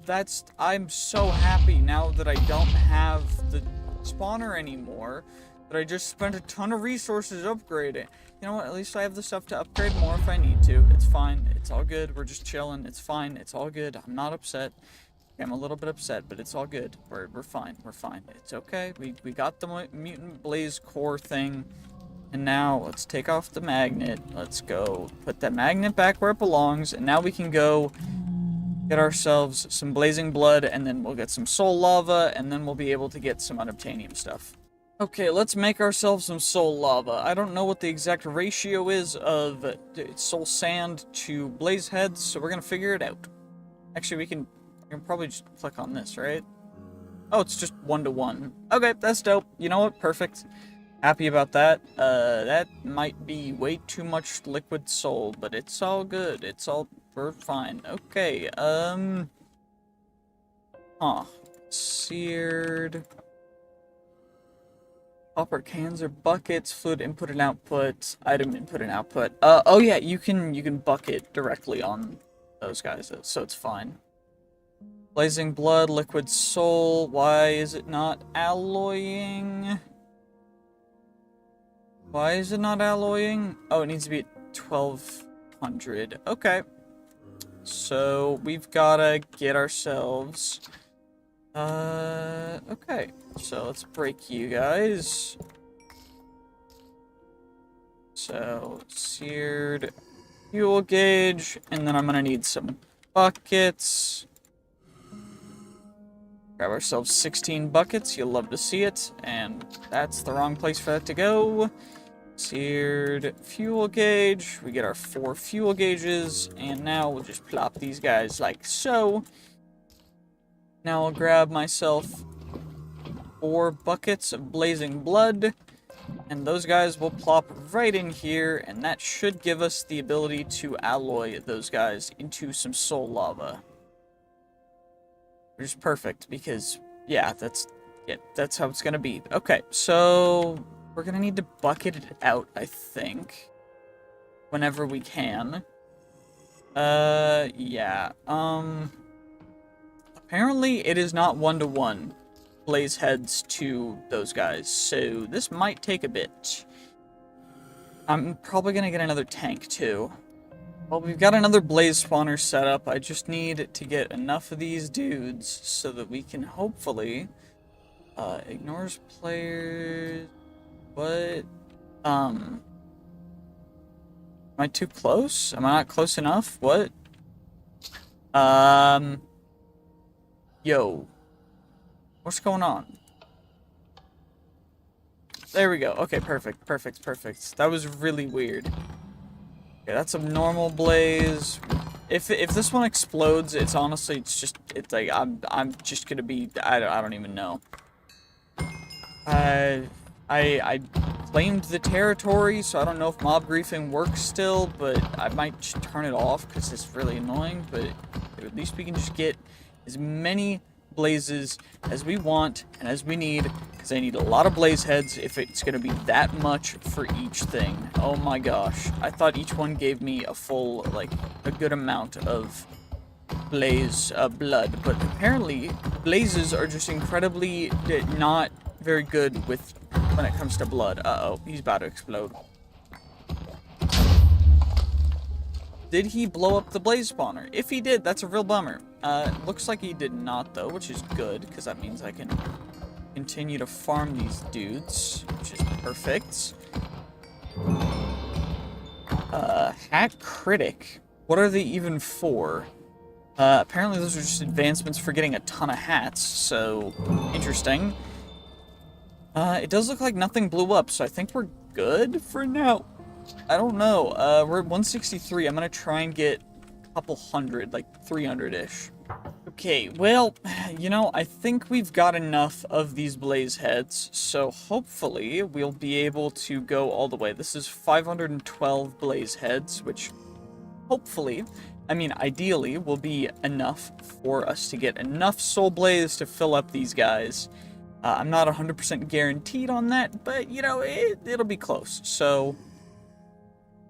I'm so happy now that I don't have the spawner anymore, that I just spent a ton of resources upgrading. You know what, at least I have the stuff to upgrade more if I need to. It's fine. It's all good. We're just chilling. It's fine. It's all good. I'm not upset. I'm a little bit upset, but it's all good. We're fine. We're fine. It's okay. We got the mutant blaze core thing. And now, let's take off the magnet. Let's go put that magnet back where it belongs. And now we can go get ourselves some blazing blood, and then we'll get some soul lava, and then we'll be able to get some unobtainium stuff. Okay, let's make ourselves some soul lava. I don't know what the exact ratio is of soul sand to blaze heads, so we're gonna figure it out. Actually, we can probably just click on this, right? Oh, it's just 1 to 1. Okay, that's dope. You know what? Perfect. Happy about that. That might be way too much liquid soul, but it's all good. We're fine. Okay, seared. Copper cans or buckets, fluid input and output, item input and output. Oh yeah, you can bucket directly on those guys, so it's fine. Blazing blood, liquid soul, why is it not alloying? Why is it not alloying? Oh, it needs to be at 1200. Okay. So, we've gotta get ourselves... okay. So, let's break you guys. So, seared fuel gauge, and then I'm gonna need some buckets. Grab ourselves 16 buckets, you'll love to see it, and that's the wrong place for that to go. Seared fuel gauge, we get our 4 fuel gauges, and now we'll just plop these guys like so. Now I'll grab myself 4 buckets of blazing blood, And those guys will plop right in here, and that should give us the ability to alloy those guys into some soul lava. Which is perfect, because, yeah, that's how it's gonna be. Okay, so we're gonna need to bucket it out, I think, whenever we can. Yeah, apparently it is not one-to-one blaze heads to those guys, so this might take a bit. I'm probably gonna get another tank, too. Well, we've got another blaze spawner set up. I just need to get enough of these dudes so that we can hopefully... ignores players... What? Am I too close? Am I not close enough? What? Yo. What's going on? There we go. Okay, perfect, perfect, perfect. That was really weird. Okay, that's a normal blaze. If this one explodes, it's honestly, it's like, I'm just gonna be, I don't even know. I claimed the territory, so I don't know if mob griefing works still, but I might just turn it off because it's really annoying, but at least we can just get as many blazes as we want and as we need, because I need a lot of blaze heads if it's going to be that much for each thing. Oh my gosh. I thought each one gave me a full, like, a good amount of blaze blood, but apparently blazes are just incredibly not very good with when it comes to blood. Uh-oh, he's about to explode. Did he blow up the blaze spawner? If he did, that's a real bummer. Looks like he did not, though, which is good, because that means I can continue to farm these dudes, which is perfect. Hat critic. What are they even for? Apparently those are just advancements for getting a ton of hats, so interesting. It does look like nothing blew up, so I think we're good for now. I don't know. We're at 163. I'm gonna try and get a couple hundred, like 300-ish. Okay, well, you know, I think we've got enough of these blaze heads, so hopefully we'll be able to go all the way. This is 512 blaze heads, which hopefully, I mean, ideally, will be enough for us to get enough soul blaze to fill up these guys. I'm not 100% guaranteed on that, but, you know, it'll be close. So,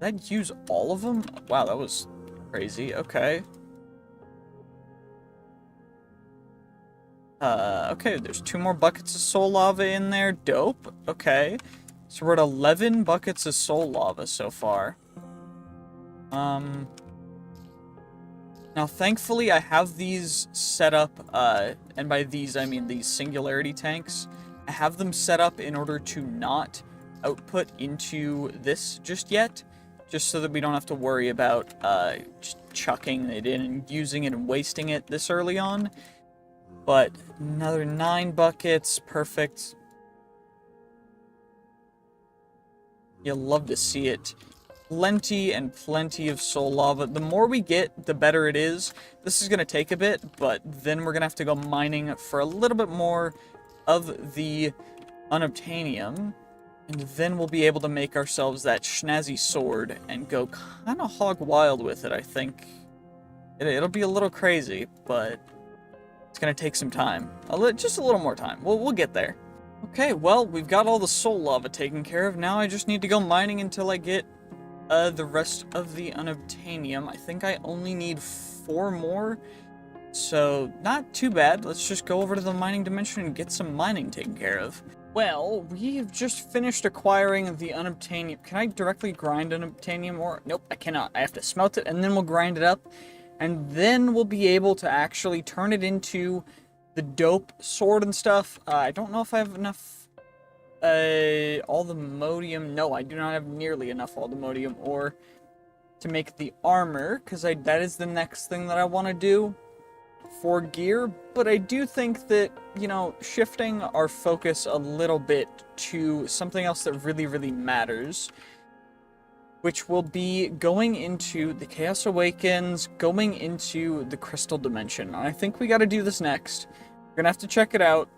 did I use all of them? Wow, that was crazy. Okay. Okay, there's 2 more buckets of soul lava in there. Dope. Okay. So we're at 11 buckets of soul lava so far. Now, thankfully, I have these set up, and by these, I mean these singularity tanks. I have them set up in order to not output into this just yet, just so that we don't have to worry about just chucking it in and using it and wasting it this early on. But another 9 buckets, perfect. You'll love to see it. Plenty and plenty of soul lava. The more we get, the better it is. This is going to take a bit, but then we're going to have to go mining for a little bit more of the unobtainium. And then we'll be able to make ourselves that snazzy sword and go kind of hog wild with it, I think. It'll be a little crazy, but it's going to take some time. Just a little more time. We'll get there. Okay, well, we've got all the soul lava taken care of. Now I just need to go mining until I get the rest of the unobtainium. I think I only need 4 more, so not too bad. Let's just go over to the mining dimension and get some mining taken care of. Well, we've just finished acquiring the unobtainium. Can I directly grind unobtainium or... Nope, I cannot. I have to smelt it, and then we'll grind it up, and then we'll be able to actually turn it into the dope sword and stuff. I don't know if I have enough all-the-modium. No, I do not have nearly enough all-the-modium ore to make the armor, because that is the next thing that I want to do for gear. But I do think that, you know, shifting our focus a little bit to something else that really, really matters, which will be going into the Chaos Awakens, going into the Crystal Dimension. And I think we got to do this next. We're going to have to check it out.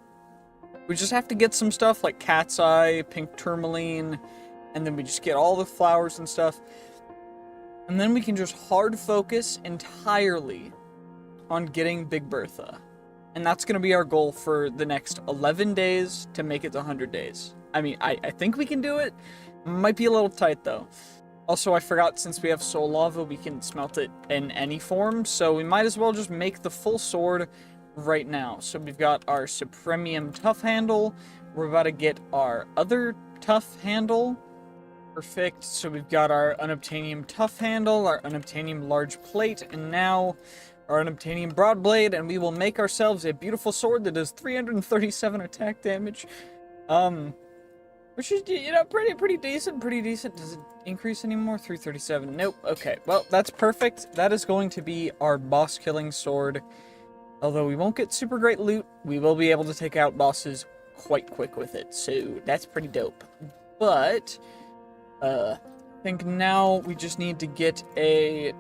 We just have to get some stuff like cat's eye, pink tourmaline, and then we just get all the flowers and stuff. And then we can just hard focus entirely on getting Big Bertha. And that's going to be our goal for the next 11 days to make it to 100 days. I mean, I think we can do it. Might be a little tight, though. Also, I forgot, since we have soul lava, we can smelt it in any form. So we might as well just make the full sword right now. So we've got our Supremium Tough Handle. We're about to get our other Tough Handle. Perfect. So we've got our Unobtainium Tough Handle, our Unobtainium Large Plate, and now our Unobtainium Broad Blade, and we will make ourselves a beautiful sword that does 337 attack damage. Which is, you know, pretty decent, Does it increase anymore? 337. Nope. Okay, well, that's perfect. That is going to be our boss-killing sword. Although we won't get super great loot, we will be able to take out bosses quite quick with it, so that's pretty dope. But, I think now we just need to get a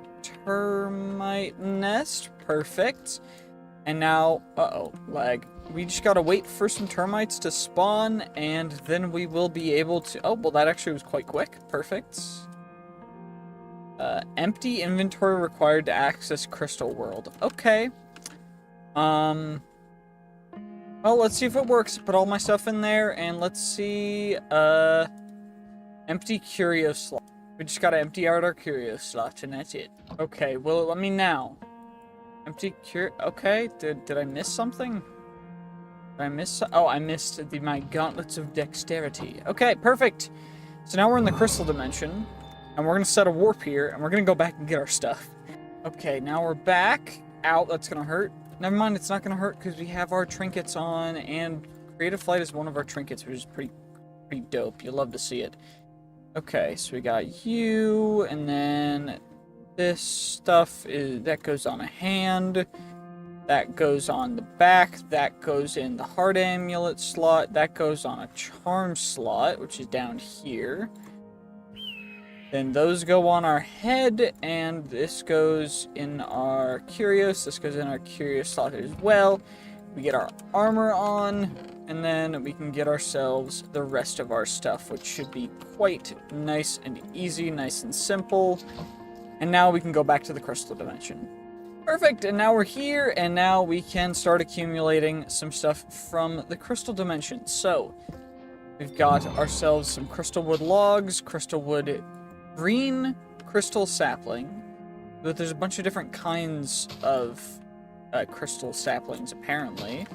termite nest. Perfect. And now, lag. We just gotta wait for some termites to spawn, and then we will be able to... Oh, well, that actually was quite quick. Perfect. Empty inventory required to access Crystal World. Okay. Well, let's see if it works. Put all my stuff in there, and let's see, empty curio slot. We just gotta empty out our curio slot, and that's it. Okay, will it let me now? Empty curio... Okay, did I miss something? Did I miss... Oh, I missed my gauntlets of dexterity. Okay, perfect. So now we're in the crystal dimension, and we're gonna set a warp here, and we're gonna go back and get our stuff. Okay, now we're back. Ow, that's gonna hurt. Never mind, it's not gonna hurt because we have our trinkets on, and Creative Flight is one of our trinkets, which is pretty dope. You'll love to see it. Okay, so we got you, and then this stuff that goes on a hand, that goes on the back, that goes in the heart amulet slot, that goes on a charm slot, which is down here. Then those go on our head, and this goes in our curios, this goes in our curios slot as well. We get our armor on, and then we can get ourselves the rest of our stuff, which should be quite nice and easy, nice and simple. And now we can go back to the crystal dimension. Perfect, and now we're here, and now we can start accumulating some stuff from the crystal dimension. So, we've got ourselves some crystal wood logs, crystal wood green, crystal sapling. But there's a bunch of different kinds of crystal saplings, apparently.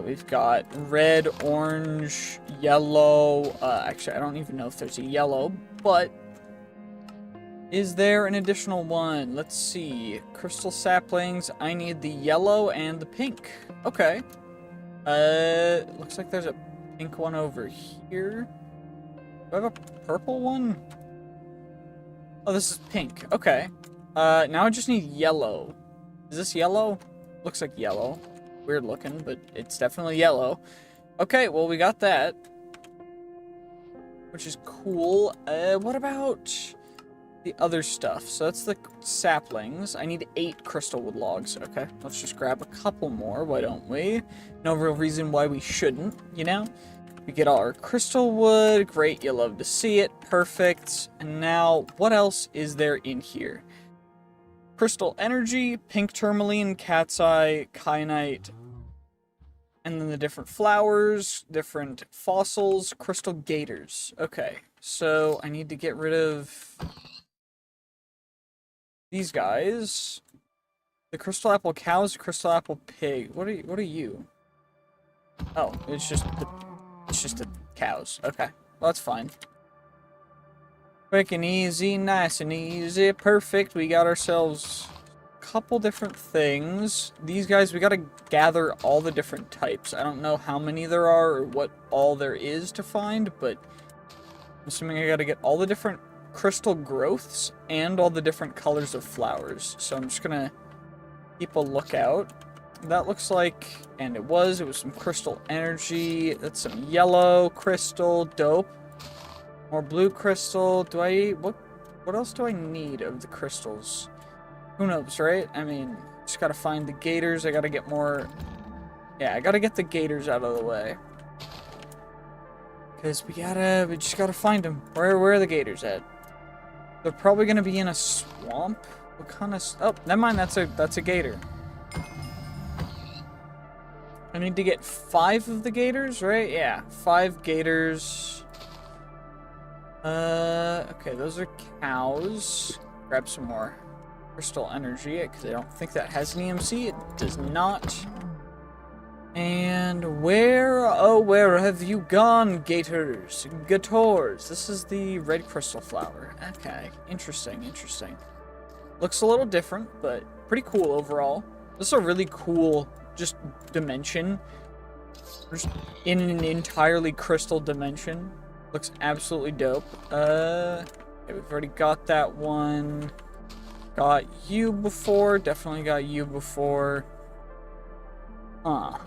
We've got red, orange, yellow. Actually, I don't even know if there's a yellow, but is there an additional one? Let's see. Crystal saplings. I need the yellow and the pink. Okay. Looks like there's a pink one over here. Do I have a purple one? Oh, this is pink. Okay. Now I just need yellow. Is this yellow? Looks like yellow. Weird looking, but it's definitely yellow. Okay, well, we got that, which is cool. What about the other stuff? So that's the saplings. I need 8 crystal wood logs. Okay, let's just grab a couple more. Why don't we? No real reason why we shouldn't, you know? We get all our crystal wood. Great, you love to see it. Perfect. And now, what else is there in here? Crystal energy, pink tourmaline, cat's eye, kyanite, and then the different flowers, different fossils, crystal gators. Okay, so I need to get rid of these guys. The crystal apple cows, crystal apple pig. What are you? Oh, it's just the cows. Okay, well, that's fine. Quick and easy, nice and easy, perfect. We got ourselves a couple different things. These guys, we gotta gather all the different types. I don't know how many there are or what all there is to find, but I'm assuming I gotta get all the different crystal growths and all the different colors of flowers. So I'm just gonna keep a lookout. That looks like, and it was some crystal energy. That's some yellow crystal, dope. More blue crystal. What else do I need of the crystals? Who knows, right? I mean, just gotta find the gators. I gotta get more Yeah, I gotta get the gators out of the way. Because we just gotta find them. Where are the gators at? They're probably gonna be in a swamp. What kind of... Oh, never mind, that's a gator. I need to get 5 of the gators, right? Yeah, 5 gators. Okay, those are cows. Grab some more crystal energy, because I don't think that has an EMC. It does not. And where, oh, where have you gone, gators? Gators. This is the red crystal flower. Okay, interesting, interesting. Looks a little different, but pretty cool overall. This is a really cool, just, dimension. Just in an entirely crystal dimension. Looks absolutely dope. Okay, we've already got that one. Got you before. Definitely got you before. Huh.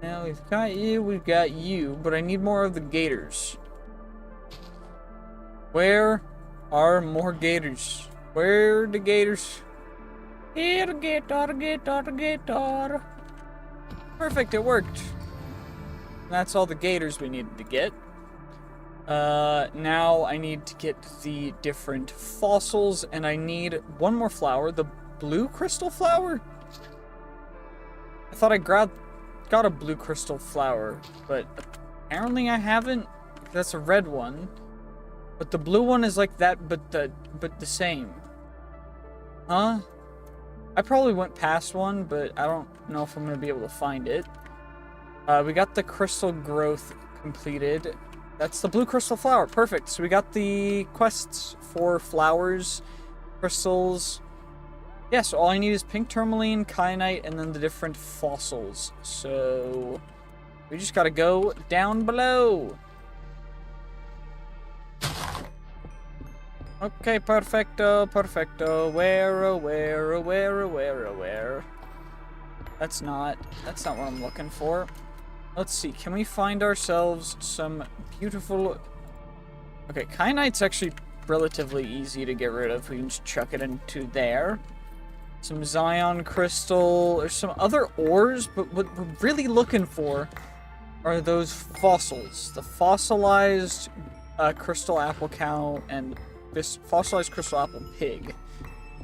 Now we've got you, but I need more of the gators. Where are more gators? Where are the gators? Here, the gator. Perfect, it worked. That's all the gators we needed to get. Now I need to get the different fossils, and I need one more flower, the blue crystal flower? I thought I got a blue crystal flower, but apparently I haven't. That's a red one. But the blue one is like that, but the same. Huh? I probably went past one, but I don't know if I'm gonna be able to find it. We got the crystal growth completed. That's the blue crystal flower. Perfect. So we got the quests for flowers, crystals. Yeah, so all I need is pink tourmaline, kyanite, and then the different fossils. So we just gotta go down below. Okay, perfecto, perfecto. Where? That's not what I'm looking for. Let's see, can we find ourselves some beautiful... Okay, kyanite's actually relatively easy to get rid of. We can just chuck it into there. Some Zion crystal. There's some other ores, but what we're really looking for are those fossils. The fossilized crystal apple cow and this fossilized crystal apple pig.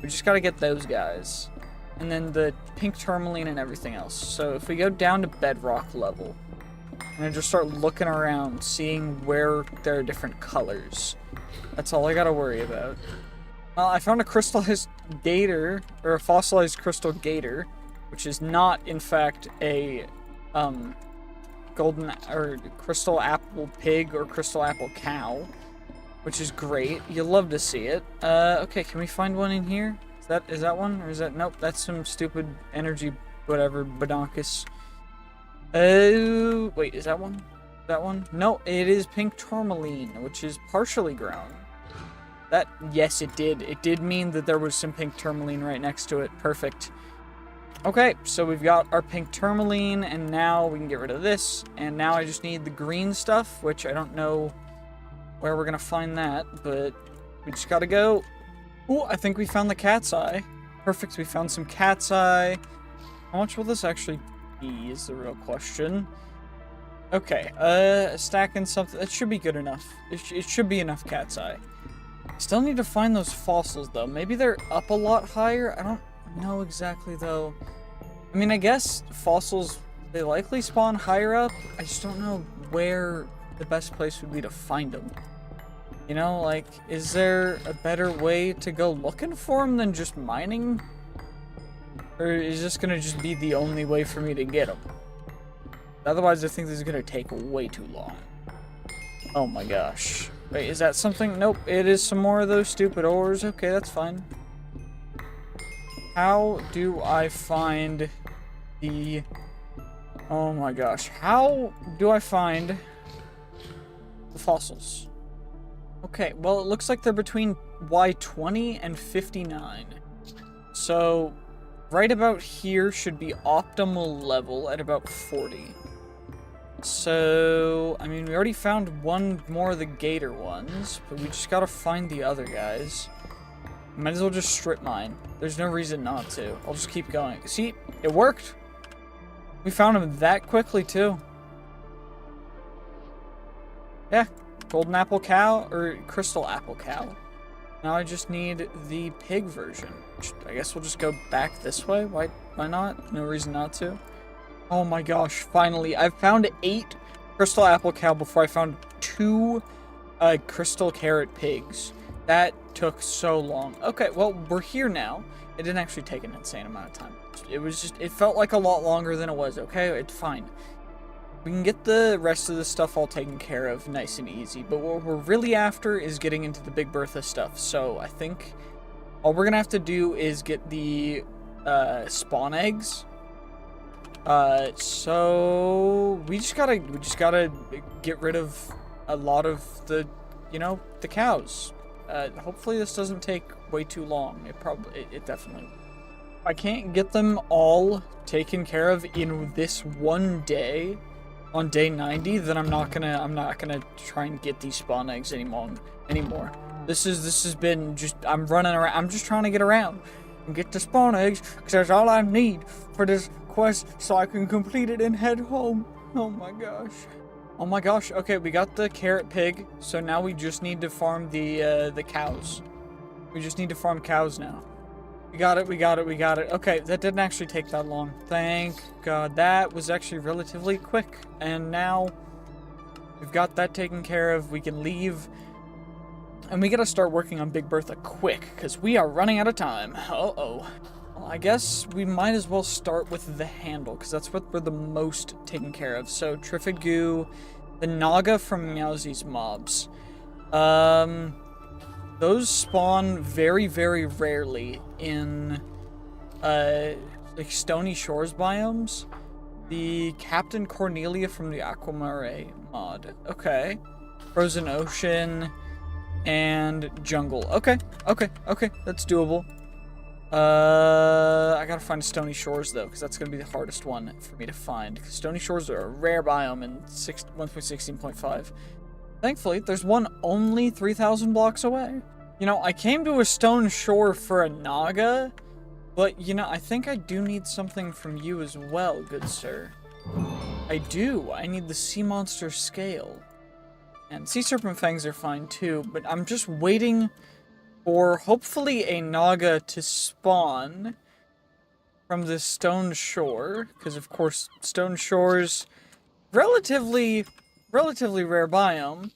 We just gotta get those guys. And then the pink tourmaline and everything else. So if we go down to bedrock level, and I just start looking around, seeing where there are different colors. That's all I gotta worry about. I found a crystallized gator, or a fossilized crystal gator, which is not, in fact, a golden or crystal apple pig or crystal apple cow, which is great. You'll love to see it. Okay, can we find one in here? Is that one, or is that... Nope, that's some stupid energy, whatever, badonkus. Wait, is that one? That one? No, it is pink tourmaline, which is partially grown. That, yes, it did. It did mean that there was some pink tourmaline right next to it. Perfect. Okay, so we've got our pink tourmaline, and now we can get rid of this. And now I just need the green stuff, which I don't know where we're gonna find that, but we just gotta go. Ooh, I think we found the cat's eye. Perfect, we found some cat's eye. How much will this actually be is the real question. Okay, stacking something. That should be good enough. It should be enough cat's eye. Still need to find those fossils, though. Maybe they're up a lot higher? I don't know exactly, though. I mean, I guess fossils, they likely spawn higher up. I just don't know where the best place would be to find them. You know, like, is there a better way to go looking for them than just mining? Or is this gonna just be the only way for me to get them? Otherwise, I think this is gonna take way too long. Oh my gosh. Wait, is that something? Nope, it is some more of those stupid ores. Okay, that's fine. How do I find the... Oh my gosh. How do I find the fossils? Okay, well, it looks like they're between Y20 and 59. So, right about here should be optimal level at about 40. So, I mean, we already found one more of the gator ones, but we just gotta find the other guys. Might as well just strip mine. There's no reason not to. I'll just keep going. See? It worked! We found him that quickly, too. Yeah, golden apple cow, or crystal apple cow. Now I just need the pig version. I guess we'll just go back this way. Why not? No reason not to. Oh my gosh, finally. I've found 8 crystal apple cow before I found 2 crystal carrot pigs. That took so long. Okay, well, we're here now. It didn't actually take an insane amount of time. It was just, it felt like a lot longer than it was, okay? It's fine. We can get the rest of the stuff all taken care of nice and easy, but what we're really after is getting into the Big Bertha stuff. So I think all we're gonna have to do is get the spawn eggs. So we just gotta get rid of a lot of the, you know, the cows. Hopefully this doesn't take way too long. It definitely. If I can't get them all taken care of in this one day, on day 90, then I'm not gonna try and get these spawn eggs anymore. This has been just, I'm running around. I'm just trying to get around and get the spawn eggs because that's all I need for this quest, so I can complete it and head home. Oh my gosh. Oh my gosh, okay, we got the carrot pig, so now we just need to farm the cows. We just need to farm cows now. We got it. Okay, that didn't actually take that long. Thank God. That was actually relatively quick. And now we've got that taken care of. We can leave. And we gotta start working on Big Bertha quick, because we are running out of time. Uh-oh. Well, I guess we might as well start with the handle, because that's what we're the most taken care of. So, Triffigu, the Naga from Meowsie's mobs. Those spawn very, very rarely in, like, Stony Shores biomes. The Captain Cornelia from the Aquamare mod. Okay. Frozen Ocean and Jungle. Okay, that's doable. I gotta find Stony Shores, though, because that's gonna be the hardest one for me to find. Because Stony Shores are a rare biome in 1.16.5. Thankfully, there's one only 3,000 blocks away. You know, I came to a stone shore for a Naga, but, you know, I think I do need something from you as well, good sir. I do. I need the sea monster scale. And sea serpent fangs are fine, too, but I'm just waiting for, hopefully, a Naga to spawn from the stone shore, because, of course, stone shores, relatively rare biome.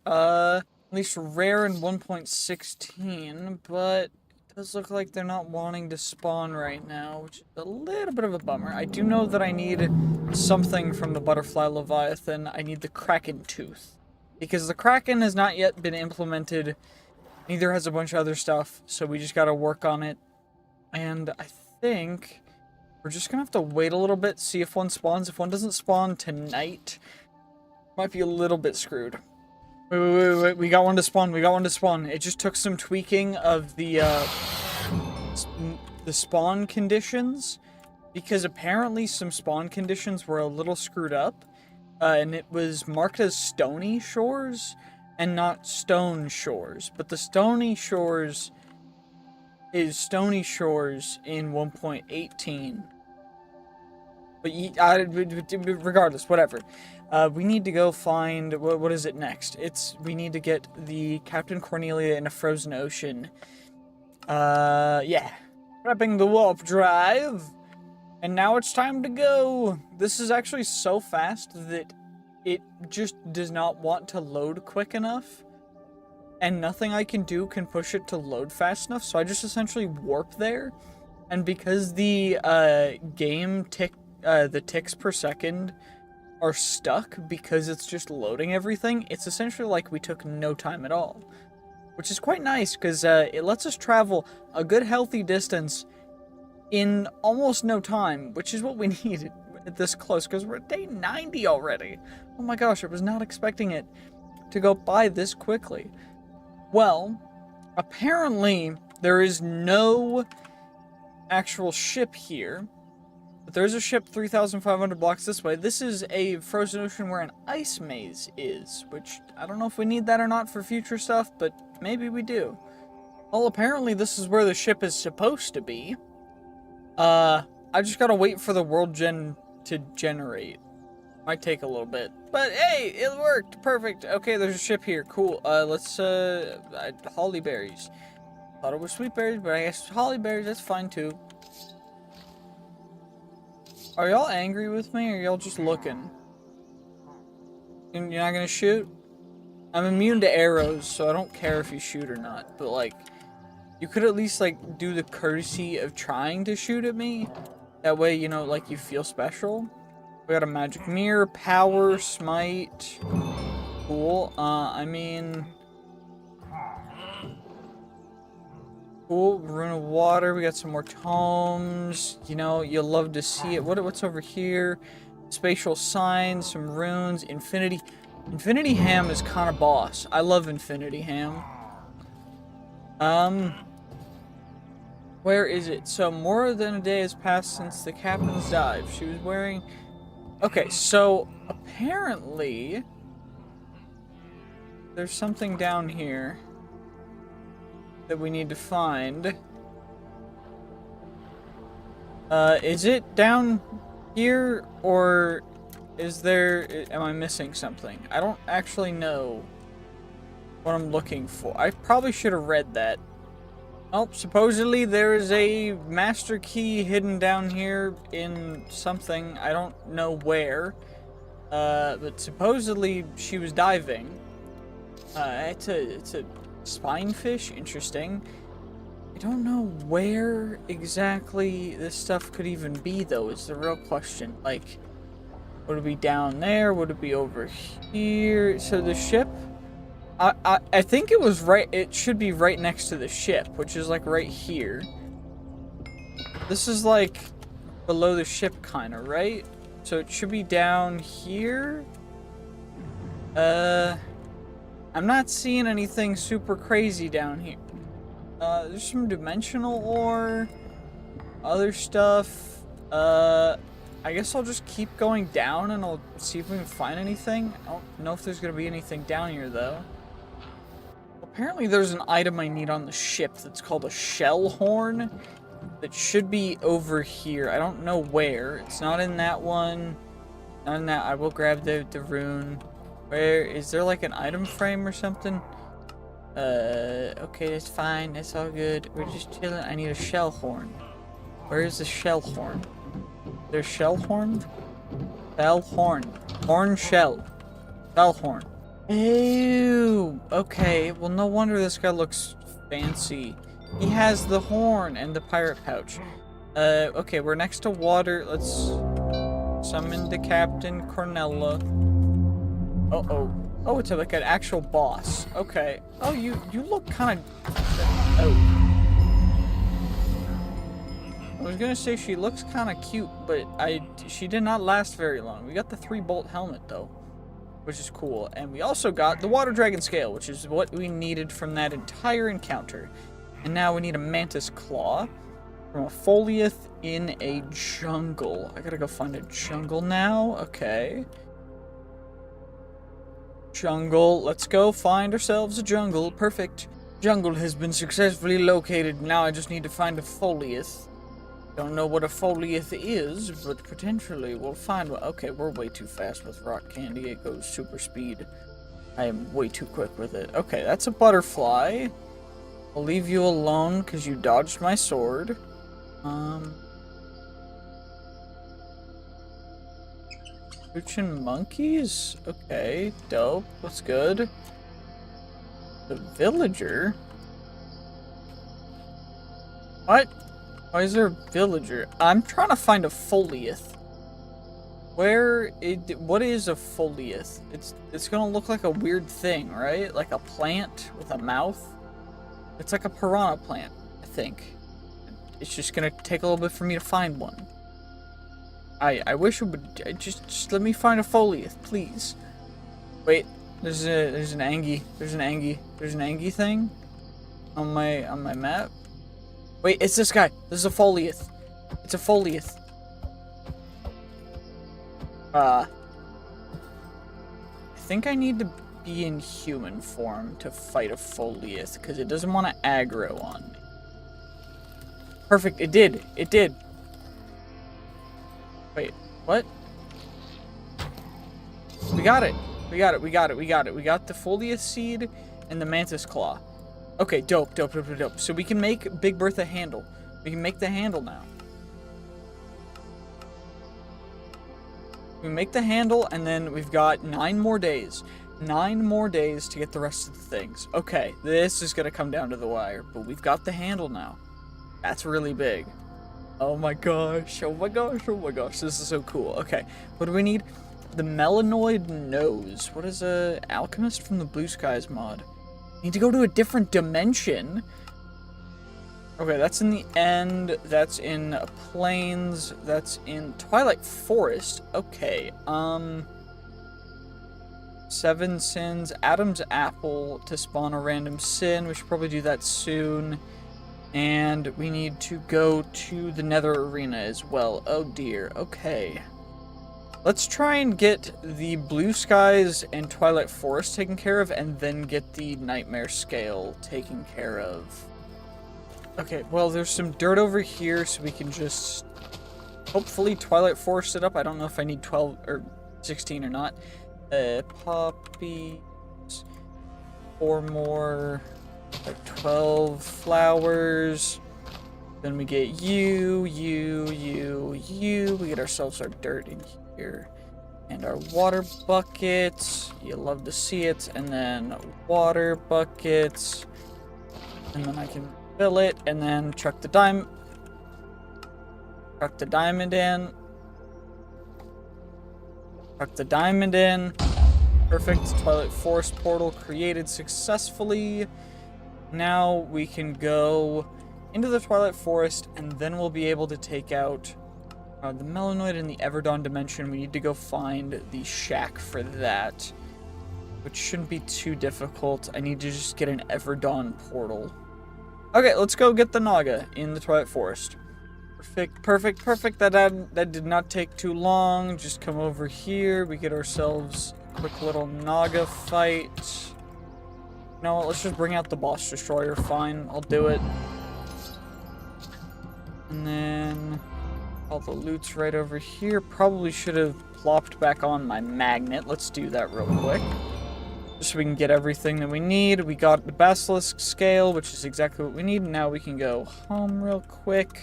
At least rare in 1.16, but it does look like they're not wanting to spawn right now, which is a little bit of a bummer. I do know that I need something from the butterfly leviathan. I need the kraken tooth, because the kraken has not yet been implemented. Neither has a bunch of other stuff, so we just gotta work on it. And I think we're just gonna have to wait a little bit, see if one spawns. If one doesn't spawn tonight, might be a little bit screwed. Wait, we got one to spawn, It just took some tweaking of the spawn conditions, because apparently some spawn conditions were a little screwed up, and it was marked as Stony Shores and not Stone Shores, but the Stony Shores is Stony Shores in 1.18. But regardless, whatever. We need to go find, what is it next? We need to get the Captain Cornelia in a frozen ocean. Yeah. Prepping the warp drive. And now it's time to go. This is actually so fast that it just does not want to load quick enough. And nothing I can do can push it to load fast enough, so I just essentially warp there. And because the the ticks per second are stuck because it's just loading everything, it's essentially like we took no time at all. Which is quite nice, because it lets us travel a good healthy distance in almost no time, which is what we needed this close, because we're at day 90 already. Oh my gosh, I was not expecting it to go by this quickly. Well, apparently there is no actual ship here, but there's a ship 3,500 blocks this way. This is a frozen ocean where an ice maze is, which I don't know if we need that or not for future stuff, but maybe we do. Well, apparently this is where the ship is supposed to be. I just gotta wait for the world gen to generate. Might take a little bit. But hey, it worked! Perfect! Okay, there's a ship here. Cool. Let's, holly berries. Thought it was sweet berries, but I guess holly berries, that's fine too. Are y'all angry with me, or y'all just looking? You're not gonna shoot? I'm immune to arrows, so I don't care if you shoot or not. But, like, you could at least, like, do the courtesy of trying to shoot at me. That way, you know, like, you feel special. We got a magic mirror, power, smite. Cool. I mean... Cool, rune of water, we got some more tomes, you know, you'll love to see it. What's over here? Spatial signs, some runes, infinity. Infinity ham is kind of boss. I love infinity ham. Where is it? So, more than a day has passed since the captain's dive. She was wearing... Okay, so, apparently... There's something down here that we need to find. Is it down here, or is there... Am I missing something? I don't actually know what I'm looking for. I probably should have read that. Oh, supposedly there is a master key hidden down here in something. I don't know where. But supposedly she was diving. It's a spinefish, interesting. I don't know where exactly this stuff could even be, though, is the real question. Like, would it be down there? Would it be over here? So the ship, I think it was right, it should be right next to the ship, which is like right here. This is like below the ship, kind of, right? So it should be down here. I'm not seeing anything super crazy down here. There's some dimensional ore, other stuff. I guess I'll just keep going down and I'll see if we can find anything. I don't know if there's gonna be anything down here, though. Apparently there's an item I need on the ship that's called a shell horn that should be over here. I don't know where. It's not in that one. Not in that. I will grab the rune. Where is there, like, an item frame or something? Okay, that's fine. That's all good. We're just chilling. I need a shell horn. Where is the shell horn? There's shell horn? Shell horn. Horn shell. Shell horn. Ew. Okay, well, no wonder this guy looks fancy. He has the horn and the pirate pouch. Okay, we're next to water. Let's summon the Captain Cornella. Uh-oh. Oh, it's like an actual boss. Okay. Oh, you look kind of... Oh. I was gonna say she looks kind of cute, but she did not last very long. We got the 3-bolt helmet, though, which is cool. And we also got the water dragon scale, which is what we needed from that entire encounter. And now we need a mantis claw from a foliath in a jungle. I gotta go find a jungle now. Okay. Jungle. Let's go find ourselves a jungle. Perfect. Jungle has been successfully located. Now I just need to find a foliath. Don't know what a foliath is, but potentially we'll find one. Okay, we're way too fast with rock candy. It goes super speed. I am way too quick with it. Okay, that's a butterfly. I'll leave you alone because you dodged my sword. Poochin monkeys? Okay, dope. That's good. The villager? What? Why is there a villager? I'm trying to find a foliath. What is a foliath? It's gonna look like a weird thing, right? Like a plant with a mouth? It's like a piranha plant, I think. It's just gonna take a little bit for me to find one. I wish it would just let me find a foliath, please. Wait, there's an Angie. There's an Angie thing on my map. Wait, it's this guy. This is a foliath. It's a foliath. I think I need to be in human form to fight a foliath because it doesn't want to aggro on me. Perfect, it did. It did. Wait, what? We got it. We got it. We got it. We got it. We got the Folius seed and the Mantis claw. Okay, dope, dope, dope, dope, dope. So we can make Big Bertha handle. We can make the handle now. We make the handle, and then we've got 9 more days. 9 more days to get the rest of the things. Okay, this is gonna come down to the wire, but we've got the handle now. That's really big. Oh my gosh, oh my gosh, oh my gosh, this is so cool. Okay, what do we need? The melanoid nose. What is a alchemist from the Blue Skies mod? Need to go to a different dimension. Okay, that's in the end. That's in Plains. That's in Twilight Forest. Okay, 7 sins. Adam's apple to spawn a random sin. We should probably do that soon. And we need to go to the Nether Arena as well. Oh dear. Okay. Let's try and get the Blue Skies and Twilight Forest taken care of, and then get the Nightmare Scale taken care of. Okay, well, there's some dirt over here, so we can just hopefully Twilight Forest it up. I don't know if I need 12 or 16 or not. Poppies. 4 more. Like 12 flowers. Then we get you. We get ourselves our dirt in here. And our water buckets. You love to see it. And then water buckets. And then I can fill it. And then chuck the diamond in. Chuck the diamond in. Perfect. Twilight Forest portal created successfully. Now we can go into the Twilight Forest, and then we'll be able to take out the Melanoid in the Everdawn dimension. We need to go find the shack for that, which shouldn't be too difficult. I need to just get an Everdawn portal. Okay, let's go get the Naga in the Twilight Forest. Perfect, perfect, perfect. That did not take too long. Just come over here. We get ourselves a quick little Naga fight. You know what, let's just bring out the boss destroyer. Fine, I'll do it. And then all the loot's right over here. Probably should have plopped back on my magnet. Let's do that real quick, just so we can get everything that we need. We got the basilisk scale, which is exactly what we need. Now we can go home real quick.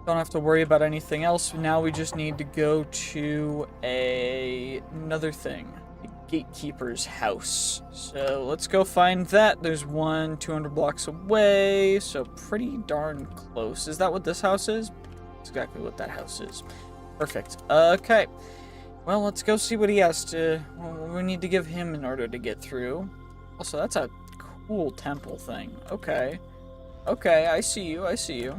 Don't have to worry about anything else. Now we just need to go to another thing. Gatekeeper's house. So let's go find that. There's one 200 blocks away, so pretty darn close. Is that what this house is? That's exactly what that house is. Perfect. Okay. Well, let's go see what he has to... What we need to give him in order to get through. Also, that's a cool temple thing. Okay. Okay, I see you. I see you.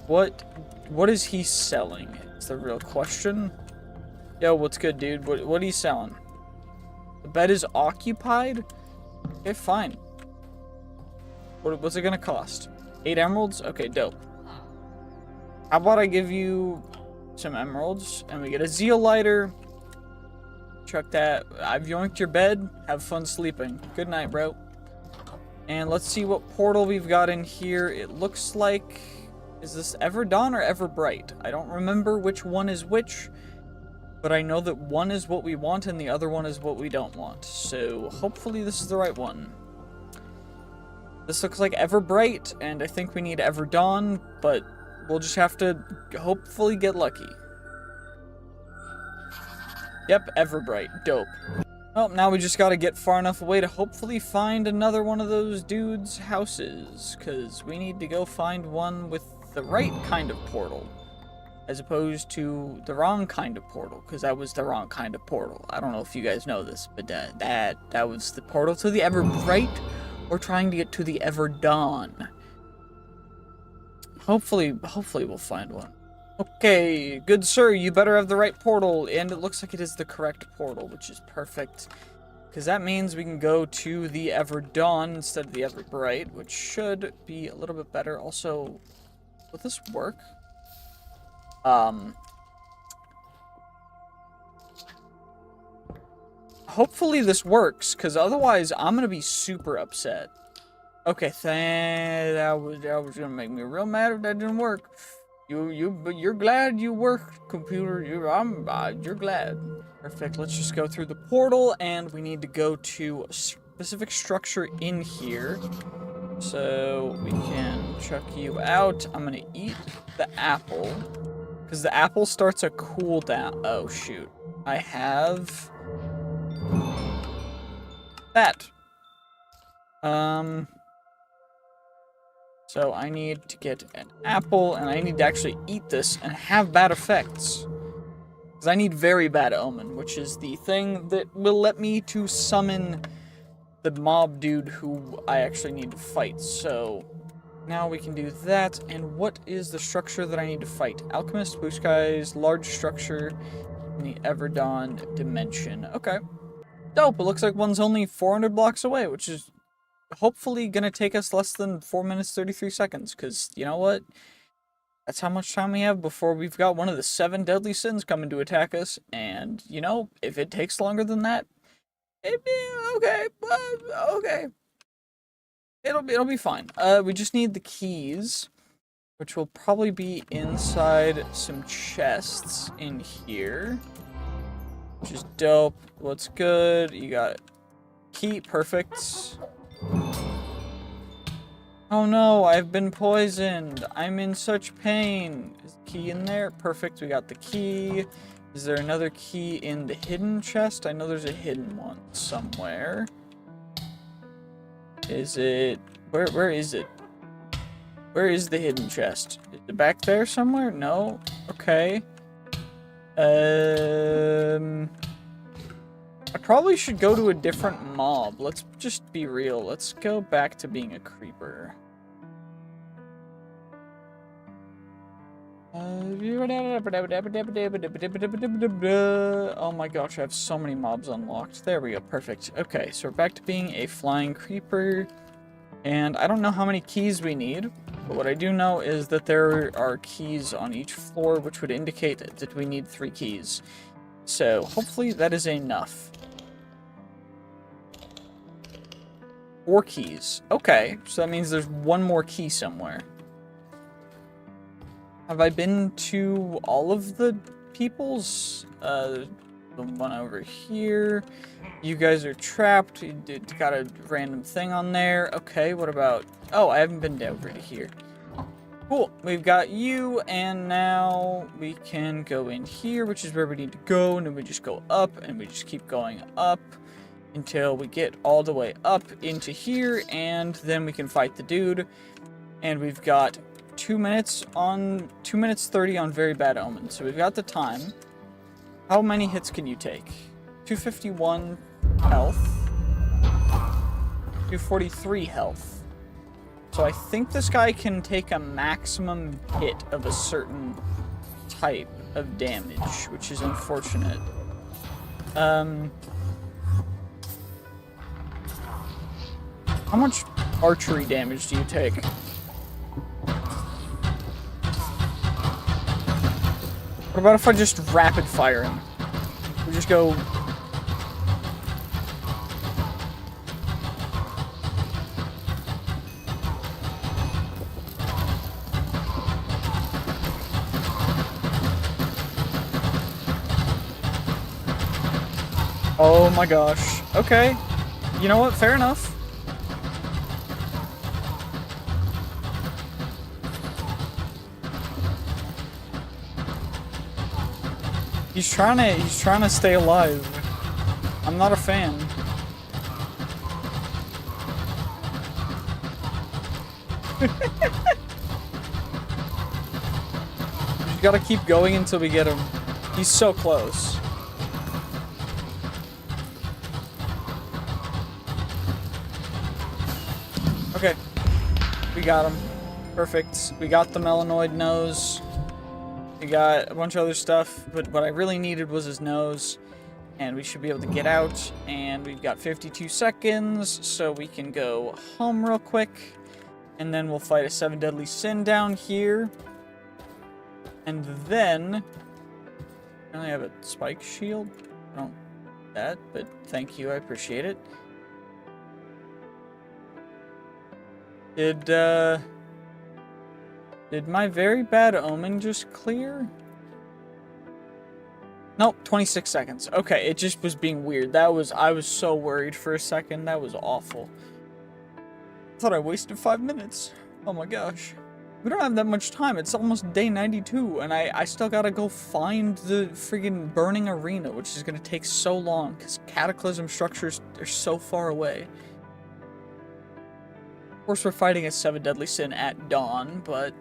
What is he selling? It's the real question. Yo, what's good, dude? What are you selling? The bed is occupied? Okay, fine. What's it gonna cost? 8 emeralds? Okay, dope. How about I give you some emeralds, and we get a zeoliter. Chuck that. I've yoinked your bed. Have fun sleeping. Good night, bro. And let's see what portal we've got in here. It looks like... Is this Everdawn or Everbright? I don't remember which one is which. But I know that one is what we want and the other one is what we don't want. So hopefully this is the right one. This looks like Everbright, and I think we need Everdawn, but we'll just have to hopefully get lucky. Yep, Everbright. Dope. Well, now we just gotta get far enough away to hopefully find another one of those dudes' houses, because we need to go find one with the right kind of portal, as opposed to the wrong kind of portal, because that was the wrong kind of portal. I don't know if you guys know this, but that was the portal to the Everbright. We're trying to get to the Everdawn. Hopefully we'll find one. Okay, good sir, you better have the right portal, and it looks like it is the correct portal, which is perfect, because that means we can go to the Everdawn instead of the Everbright, which should be a little bit better. Also, will this work? Hopefully this works, because otherwise I'm gonna be super upset. Okay, that was gonna make me real mad if that didn't work. You're glad you work, computer. You're glad. Perfect. Let's just go through the portal, and we need to go to a specific structure in here. So we can chuck you out. I'm gonna eat the apple, because the apple starts a cooldown. Oh shoot. I have that. So I need to get an apple, and I need to actually eat this and have bad effects. Because I need very bad omen, which is the thing that will let me to summon the mob dude who I actually need to fight. So now we can do that. And what is the structure that I need to fight? Alchemist, Blue Skies, large structure in the Everdawn dimension. Okay. Dope. It looks like one's only 400 blocks away, which is hopefully gonna take us less than 4 minutes 33 seconds, because you know what, that's how much time we have before we've got one of the 7 deadly sins coming to attack us. And you know, if it takes longer than that, it'd be okay. Okay, it'll be fine. We just need the keys, which will probably be inside some chests in here, which is dope. What's good? You got key. Perfect. Oh no, I've been poisoned. I'm in such pain. Is the key in there? Perfect, we got the key. Is there another key in the hidden chest? I know there's a hidden one somewhere. Is it... Where is it? Where is the hidden chest? Is it back there somewhere? No? Okay. I probably should go to a different mob. Let's just be real. Let's go back to being a creeper. Oh my gosh, I have so many mobs unlocked. There we go, perfect. Okay, so we're back to being a flying creeper. And I don't know how many keys we need, but what I do know is that there are keys on each floor, which would indicate that we need 3 keys. So hopefully that is enough. 4 keys. Okay, so that means there's 1 more key somewhere. Have I been to all of the people's? The one over here. You guys are trapped. You got a random thing on there. Okay, what about... Oh, I haven't been over to here. Cool, we've got you, and now we can go in here, which is where we need to go, and then we just go up, and we just keep going up until we get all the way up into here, and then we can fight the dude. And we've got 2 minutes 30 on very bad omen. So we've got the time. How many hits can you take? 251 health. 243 health. So I think this guy can take a maximum hit of a certain type of damage, which is unfortunate. How much archery damage do you take? What about if I just rapid fire him? We just go... Oh my gosh. Okay. You know what? Fair enough. He's trying to stay alive. I'm not a fan. You gotta keep going until we get him. He's so close. Okay. We got him. Perfect. We got the melanoid nose. We got a bunch of other stuff, but what I really needed was his nose. And we should be able to get out. And we've got 52 seconds, so we can go home real quick. And then we'll fight a 7 deadly sin down here. And then... I only have a spike shield. I don't need that, but thank you, I appreciate it. Did my very bad omen just clear? Nope, 26 seconds. Okay, it just was being weird. I was so worried for a second. That was awful. I thought I wasted 5 minutes. Oh my gosh. We don't have that much time. It's almost day 92, and I still gotta go find the friggin' burning arena, which is gonna take so long, because cataclysm structures are so far away. Of course, we're fighting a 7 deadly sin at dawn, but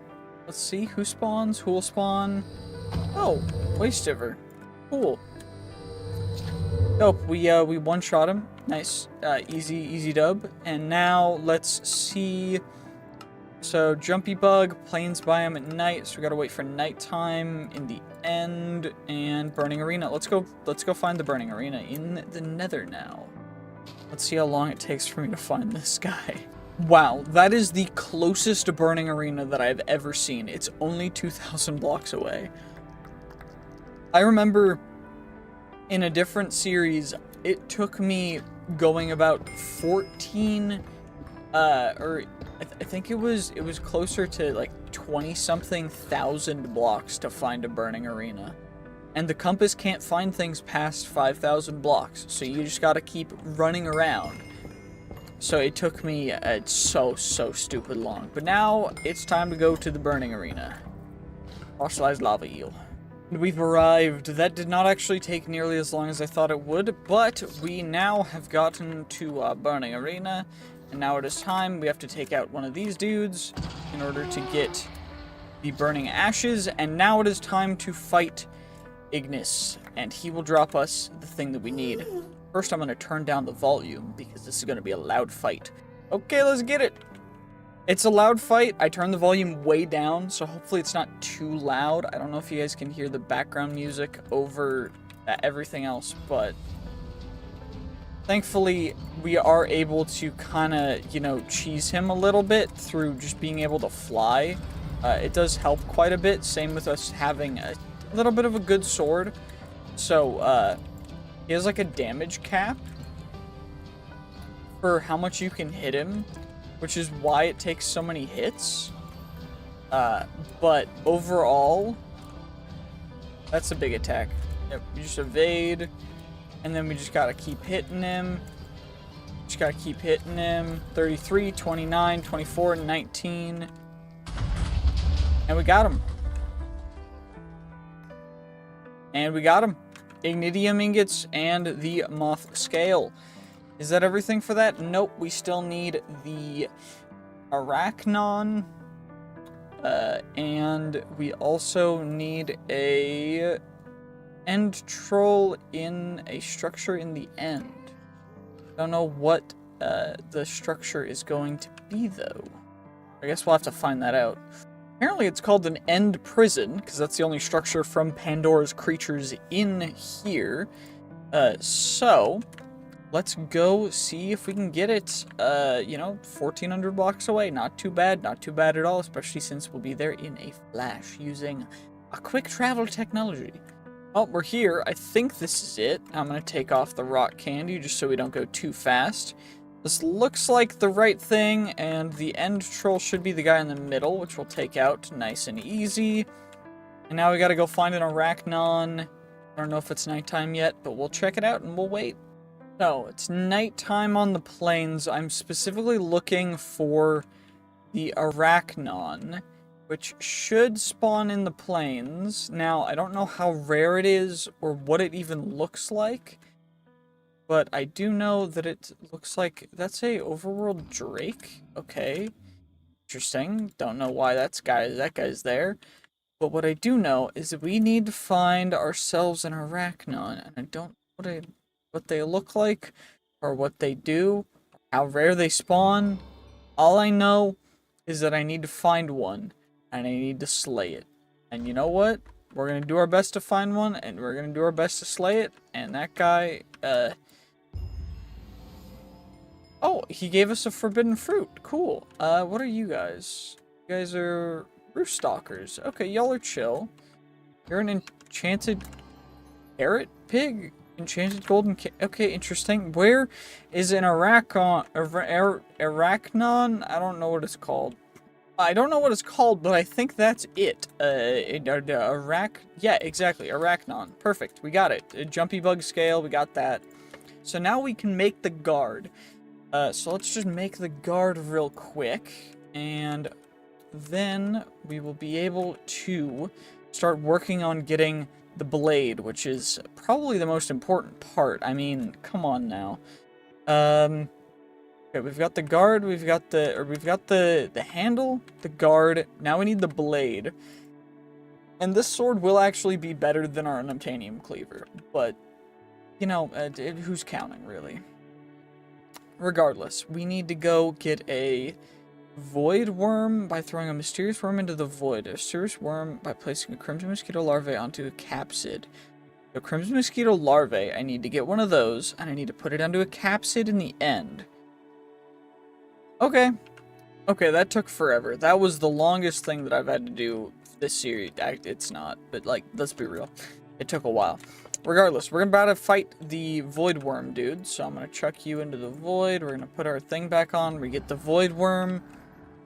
let's see who spawns, who'll spawn. Oh, Wasteiver. Cool. Dope. We one-shot him. Nice. Easy dub. And now let's see. So Jumpy Bug, plains biome at night, so we gotta wait for nighttime in the end, and burning arena. Let's go find the burning arena in the nether now. Let's see how long it takes for me to find this guy. Wow, that is the closest burning arena that I've ever seen. It's only 2,000 blocks away. I remember in a different series, it took me going about 14, I think it was closer to like 20-something thousand blocks to find a burning arena. And the compass can't find things past 5,000 blocks, so you just gotta keep running around. So it took me so stupid long. But now it's time to go to the burning arena. Fossilized lava eel. And we've arrived. That did not actually take nearly as long as I thought it would, but we now have gotten to burning arena. And now it is time. We have to take out one of these dudes in order to get the burning ashes. And now it is time to fight Ignis. And he will drop us the thing that we need. First, I'm going to turn down the volume because this is going to be a loud fight. Okay, let's get it. It's a loud fight. I turned the volume way down, so hopefully it's not too loud. I don't know if you guys can hear the background music over everything else, but thankfully, we are able to kind of, you know, cheese him a little bit through just being able to fly. It does help quite a bit. Same with us having a little bit of a good sword. So, he has like a damage cap for how much you can hit him, which is why it takes so many hits. But overall, that's a big attack. Yep, you just evade. And then we just gotta keep hitting him. Just gotta keep hitting him. 33, 29, 24, 19. And we got him. And we got him. Ignitium ingots and the moth scale. Is that everything for that? Nope, we still need the arachnon. And we also need a end troll in a structure in the end. Don't know what the structure is going to be, though. I guess we'll have to find that out. Apparently it's called an end prison, because that's the only structure from Pandora's creatures in here. So let's go see if we can get it, you know, 1,400 blocks away. Not too bad at all, especially since we'll be there in a flash using a quick travel technology. Oh, we're here. I think this is it. I'm going to take off the rock candy just so we don't go too fast. This looks like the right thing, and the end troll should be the guy in the middle, which we'll take out nice and easy. And now we got to go find an arachnon. I don't know if it's nighttime yet, but we'll check it out and we'll wait. So, it's nighttime on the plains. I'm specifically looking for the arachnon, which should spawn in the plains. Now, I don't know how rare it is or what it even looks like, but I do know that it looks like that's a overworld drake. Okay, interesting. Don't know why that guy's there. But what I do know is that we need to find ourselves an arachnon, and I don't know what they look like or what they do, how rare they spawn. All I know is that I need to find one. And I need to slay it. And you know what? We're going to do our best to find one, and we're going to do our best to slay it. And that guy, oh, he gave us a forbidden fruit. Cool. What are you guys? You guys are roost stalkers. Okay, y'all are chill. You're an enchanted carrot pig. Enchanted golden okay, interesting. Where is an arachnon? I don't know what it's called. I don't know what it's called, but I think that's it. Yeah, exactly, Arachnon. Perfect, we got it. A jumpy bug scale, we got that. So now we can make the guard. So let's just make the guard real quick, and then we will be able to start working on getting the blade, which is probably the most important part. I mean, come on now. Okay, we've got the guard, we've got the handle, the guard. Now we need the blade. And this sword will actually be better than our unobtainium cleaver, but you know, who's counting really? Regardless, we need to go get a void worm by throwing a mysterious worm into the void. A mysterious worm by placing a crimson mosquito larvae onto a capsid. The crimson mosquito larvae, I need to get one of those, and I need to put it onto a capsid in the end. Okay. Okay, that took forever. That was the longest thing that I've had to do this series. It's not, but like, let's be real. It took a while. Regardless, we're about to fight the void worm, dude. So I'm gonna chuck you into the void. We're gonna put our thing back on. We get the void worm.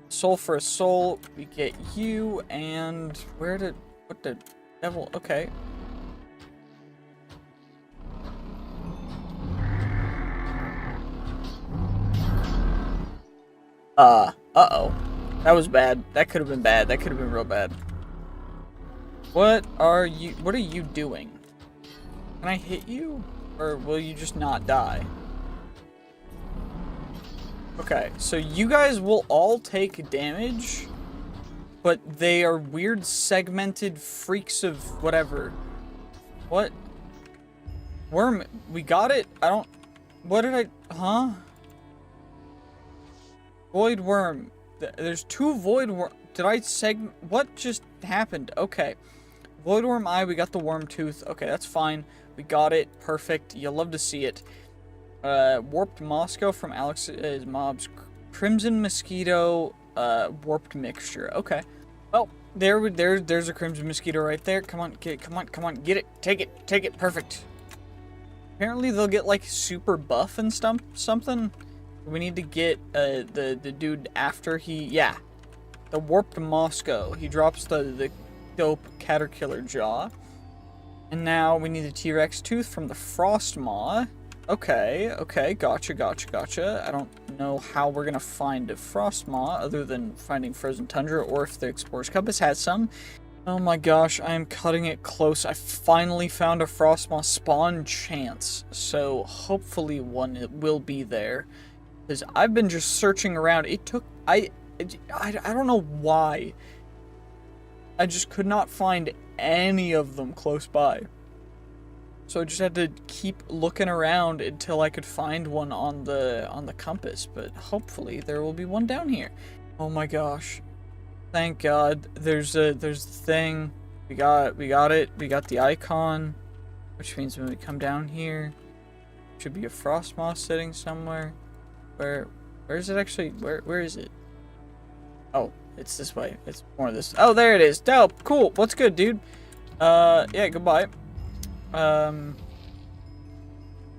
Soul for a soul. We get you, and what the devil? Okay. Uh-oh. That was bad. That could have been bad. That could have been real bad. What are you doing? Can I hit you? Or will you just not die? Okay, so you guys will all take damage, but they are weird segmented freaks of whatever. What? Worm, we got it? Huh? Void worm. There's two void worm. What just happened? Okay. Void worm eye, we got the worm tooth. Okay, that's fine. We got it. Perfect. You'll love to see it. Warped Moscow from Alex's mob's crimson mosquito, warped mixture. Okay. Well, there's a crimson mosquito right there. Come on, get it. Come on, get it. Take it. Perfect. Apparently they'll get like super buff and something. We need to get the dude after the warped Moscow. He drops the dope caterpillar jaw. And now we need the T-Rex tooth from the frost maw. Okay, gotcha. I don't know how we're gonna find a frost maw other than finding frozen tundra, or if the explorer's compass has some. Oh my gosh, I am cutting it close. I finally found a frost maw spawn chance, so hopefully one will be there. Because I've been just searching around. I don't know why. I just could not find any of them close by. So I just had to keep looking around until I could find one on the compass. But hopefully there will be one down here. Oh my gosh. Thank God. There's the thing. We got it. We got the icon. Which means when we come down here, should be a frost moth sitting somewhere. Where is it actually? Where is it? Oh, it's this way. It's more of this. Oh, there it is. Dope. Cool. What's good, dude? Yeah, goodbye.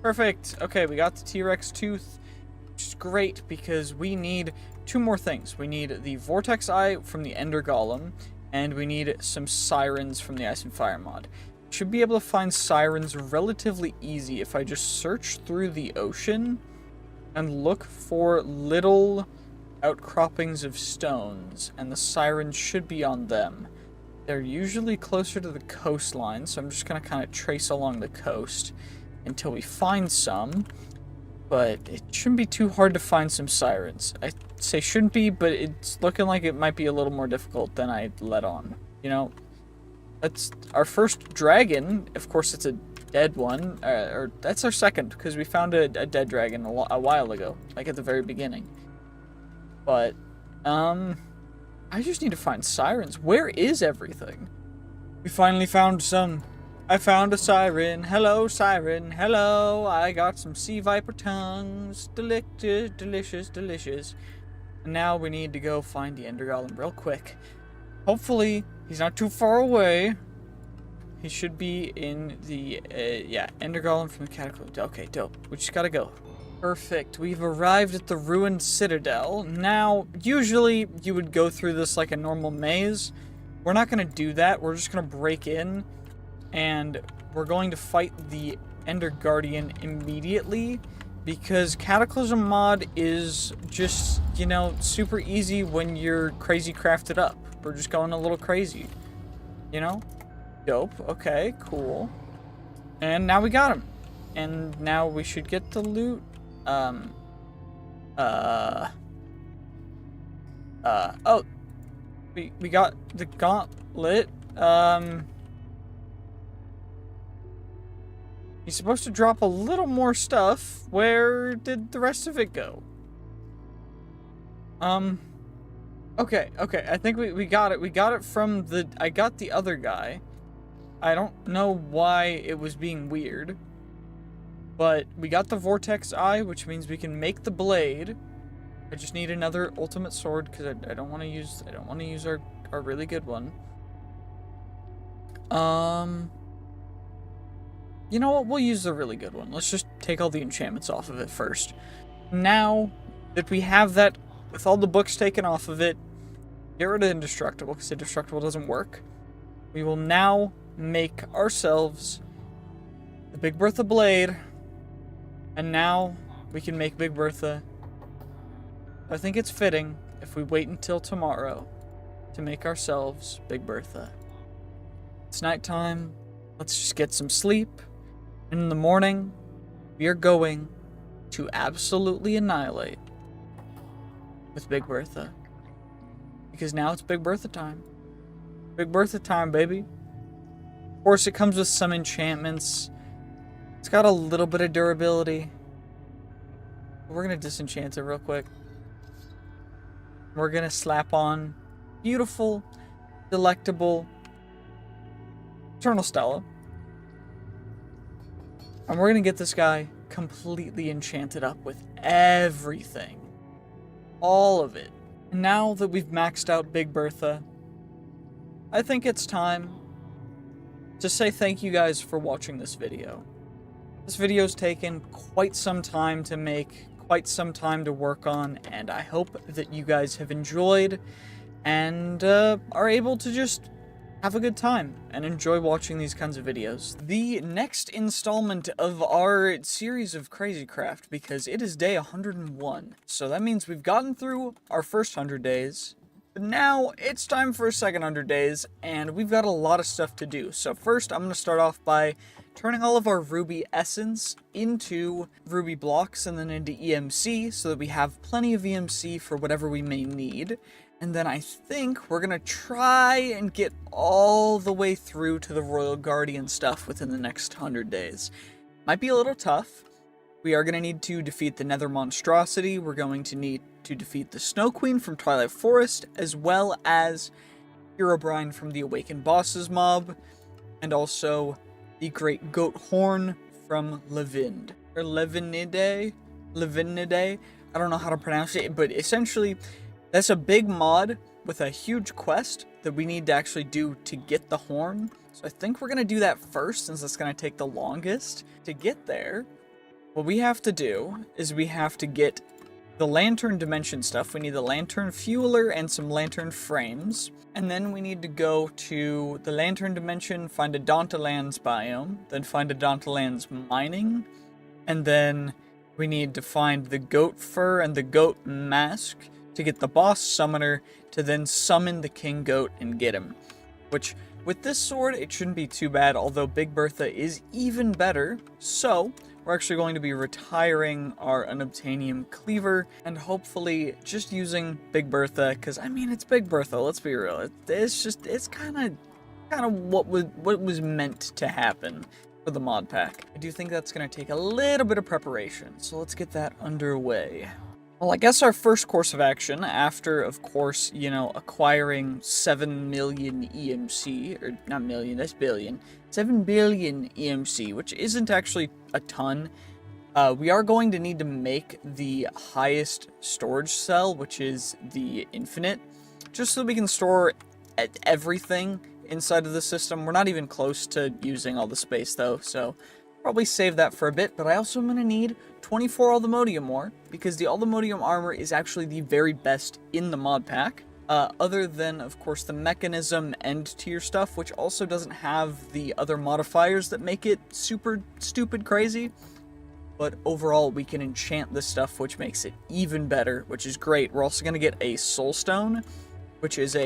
Perfect. Okay, we got the T-Rex tooth, which is great because we need two more things. We need the Vortex Eye from the Ender Golem, and we need some Sirens from the Ice and Fire mod. Should be able to find Sirens relatively easy if I just search through the ocean and look for little outcroppings of stones, and the Sirens should be on them. They're usually closer to the coastline, so I'm just going to kind of trace along the coast until we find some. But it shouldn't be too hard to find some Sirens. I say shouldn't be, but it's looking like it might be a little more difficult than I let on. You know, that's our first dragon. Of course, it's a dead one. Or that's our second, because we found a dead dragon a while ago, like at the very beginning. But, I just need to find Sirens. Where is everything? We finally found some. I found a Siren. Hello, Siren. Hello. I got some sea viper tongues. Delicious. And now we need to go find the Ender Golem real quick. Hopefully, he's not too far away. He should be in the, Ender Golem from the Cataclysm. Okay, dope. We just gotta go. Perfect. We've arrived at the ruined citadel. Now, usually you would go through this like a normal maze. We're not going to do that. We're just going to break in, and we're going to fight the Ender Guardian immediately, because Cataclysm mod is just, you know, super easy when you're crazy crafted up. We're just going a little crazy, you know? Dope. Okay, cool. And now we got him. And now we should get the loot. Oh. We got the gauntlet. He's supposed to drop a little more stuff. Where did the rest of it go? Okay, I think we got it. We got it from the... I got the other guy. I don't know why it was being weird. But we got the Vortex Eye, which means we can make the blade. I just need another ultimate sword, because I don't want to use... I don't want to use our really good one. You know what? We'll use the really good one. Let's just take all the enchantments off of it first. Now that we have that, with all the books taken off of it, get rid of Indestructible, because Indestructible doesn't work. We will now make ourselves the Big Bertha blade, and now we can make Big Bertha. I think it's fitting if we wait until tomorrow to make ourselves Big Bertha. It's nighttime. Let's just get some sleep. And in the morning, we are going to absolutely annihilate with Big Bertha. Because now it's Big Bertha time. Big Bertha time, baby. Of course, it comes with some enchantments. It's got a little bit of durability. We're going to disenchant it real quick. We're going to slap on beautiful, delectable Eternal Stella. And we're going to get this guy completely enchanted up with everything. All of it. And now that we've maxed out Big Bertha, I think it's time to say thank you guys for watching this video. This video's taken quite some time to make, quite some time to work on, and I hope that you guys have enjoyed and are able to just have a good time and enjoy watching these kinds of videos. The next installment of our series of Crazy Craft, because it is day 101, so that means we've gotten through our first 100 days, but now it's time for a second 100 days, and we've got a lot of stuff to do. So first, I'm going to start off by turning all of our Ruby Essence into Ruby Blocks and then into EMC, so that we have plenty of EMC for whatever we may need. And then I think we're going to try and get all the way through to the Royal Guardian stuff within the next 100 days. Might be a little tough. We are going to need to defeat the Nether Monstrosity. We're going to need to defeat the Snow Queen from Twilight Forest, as well as Herobrine from the Awakened Bosses mob, and also the Great Goat Horn from Levind. Or Levinidae? I don't know how to pronounce it, but essentially, that's a big mod with a huge quest that we need to actually do to get the horn. So I think we're going to do that first, since it's going to take the longest. To get there, what we have to do is we have to get the Lantern Dimension stuff. We need the Lantern Fueler and some Lantern Frames. And then we need to go to the Lantern Dimension, find a Dantalands biome, then find a Dantalands mining, and then we need to find the goat fur and the goat mask to get the boss summoner, to then summon the King Goat and get him. Which, with this sword, it shouldn't be too bad, although Big Bertha is even better. So, we're actually going to be retiring our Unobtainium Cleaver, and hopefully just using Big Bertha, because, I mean, it's Big Bertha, let's be real. It's kind of what was meant to happen for the mod pack. I do think that's going to take a little bit of preparation, so let's get that underway. Well, I guess our first course of action, after, of course, you know, acquiring 7 million EMC, or not million, that's billion, 7 billion EMC, which isn't actually a ton, we are going to need to make the highest storage cell, which is the infinite, just so we can store everything inside of the system. We're not even close to using all the space, though, so Probably save that for a bit, but I also am going to need 24 Allthemodium ore, because the Allthemodium armor is actually the very best in the mod pack. Other than, of course, the mechanism end tier stuff, which also doesn't have the other modifiers that make it super stupid crazy. But overall, we can enchant this stuff, which makes it even better, which is great. We're also going to get a Soul Stone, which is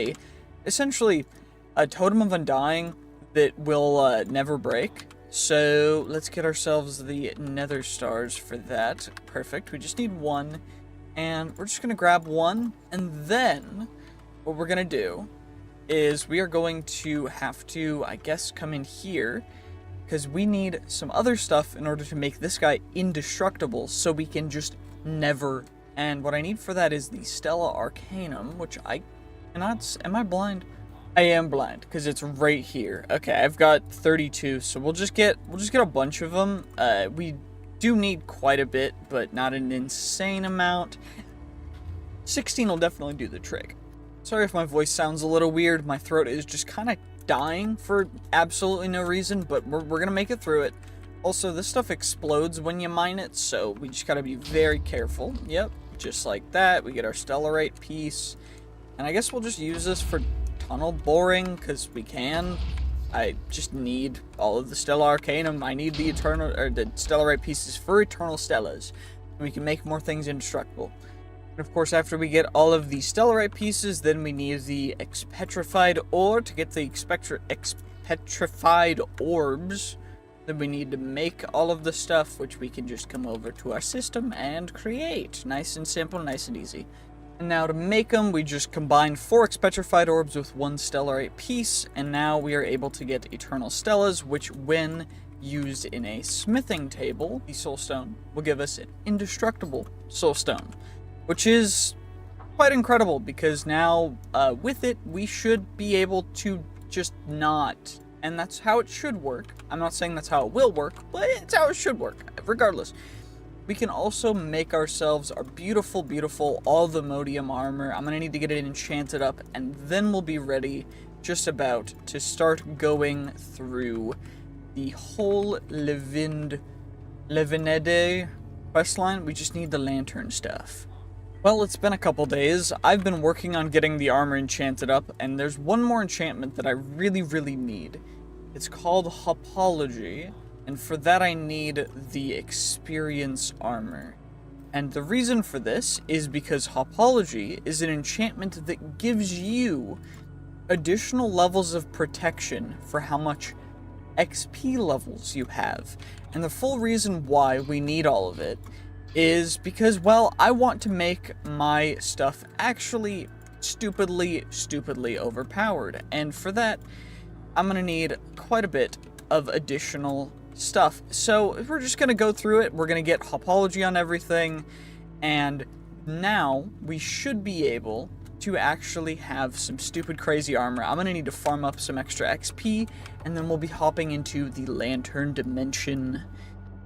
essentially a Totem of Undying that will never break. So let's get ourselves the Nether Stars for that. Perfect. We just need one, and we're just going to grab one, and then what we're going to do is we are going to have to, I guess, come in here, because we need some other stuff in order to make this guy indestructible, so we can just never. And what I need for that is the Stella Arcanum, which I cannot. Am I blind? I am blind because it's right here. Okay, I've got 32, so we'll just get a bunch of them. We do need quite a bit, but not an insane amount. 16 will definitely do the trick. Sorry if my voice sounds a little weird. My throat is just kind of dying for absolutely no reason, but we're gonna make it through it. Also, this stuff explodes when you mine it, so we just gotta be very careful. Yep, just like that. We get our Stellarite piece, and I guess we'll just use this for tunnel boring, because we can. I just need all of the Stellar Arcanum. I need the Stellarite pieces for Eternal Stellas, and we can make more things indestructible. And of course, after we get all of the Stellarite pieces, then we need the Expetrified ore to get the Expetrified orbs. Then we need to make all of the stuff, which we can just come over to our system and create. Nice and simple, nice and easy. And now to make them, we just combine 4 Expetrified orbs with 1 Stellarite piece, and now we are able to get Eternal Stellas, which when used in a smithing table, the Soul Stone will give us an indestructible Soul Stone, which is quite incredible, because now with it, we should be able to just not, and that's how it should work. I'm not saying that's how it will work, but it's how it should work, regardless. We can also make ourselves our beautiful, beautiful Allthemodium armor. I'm going to need to get it enchanted up, and then we'll be ready just about to start going through the whole Levinede questline. We just need the lantern stuff. Well, it's been a couple days. I've been working on getting the armor enchanted up, and there's one more enchantment that I really, really need. It's called Hopology, and for that I need the Experience armor. And the reason for this is because Hopology is an enchantment that gives you additional levels of protection for how much XP levels you have. And the full reason why we need all of it is because, well, I want to make my stuff actually stupidly overpowered. And for that, I'm going to need quite a bit of additional stuff. So we're just going to go through it. We're going to get Hopology on everything. And now we should be able to actually have some stupid crazy armor. I'm going to need to farm up some extra XP, and then we'll be hopping into the Lantern Dimension.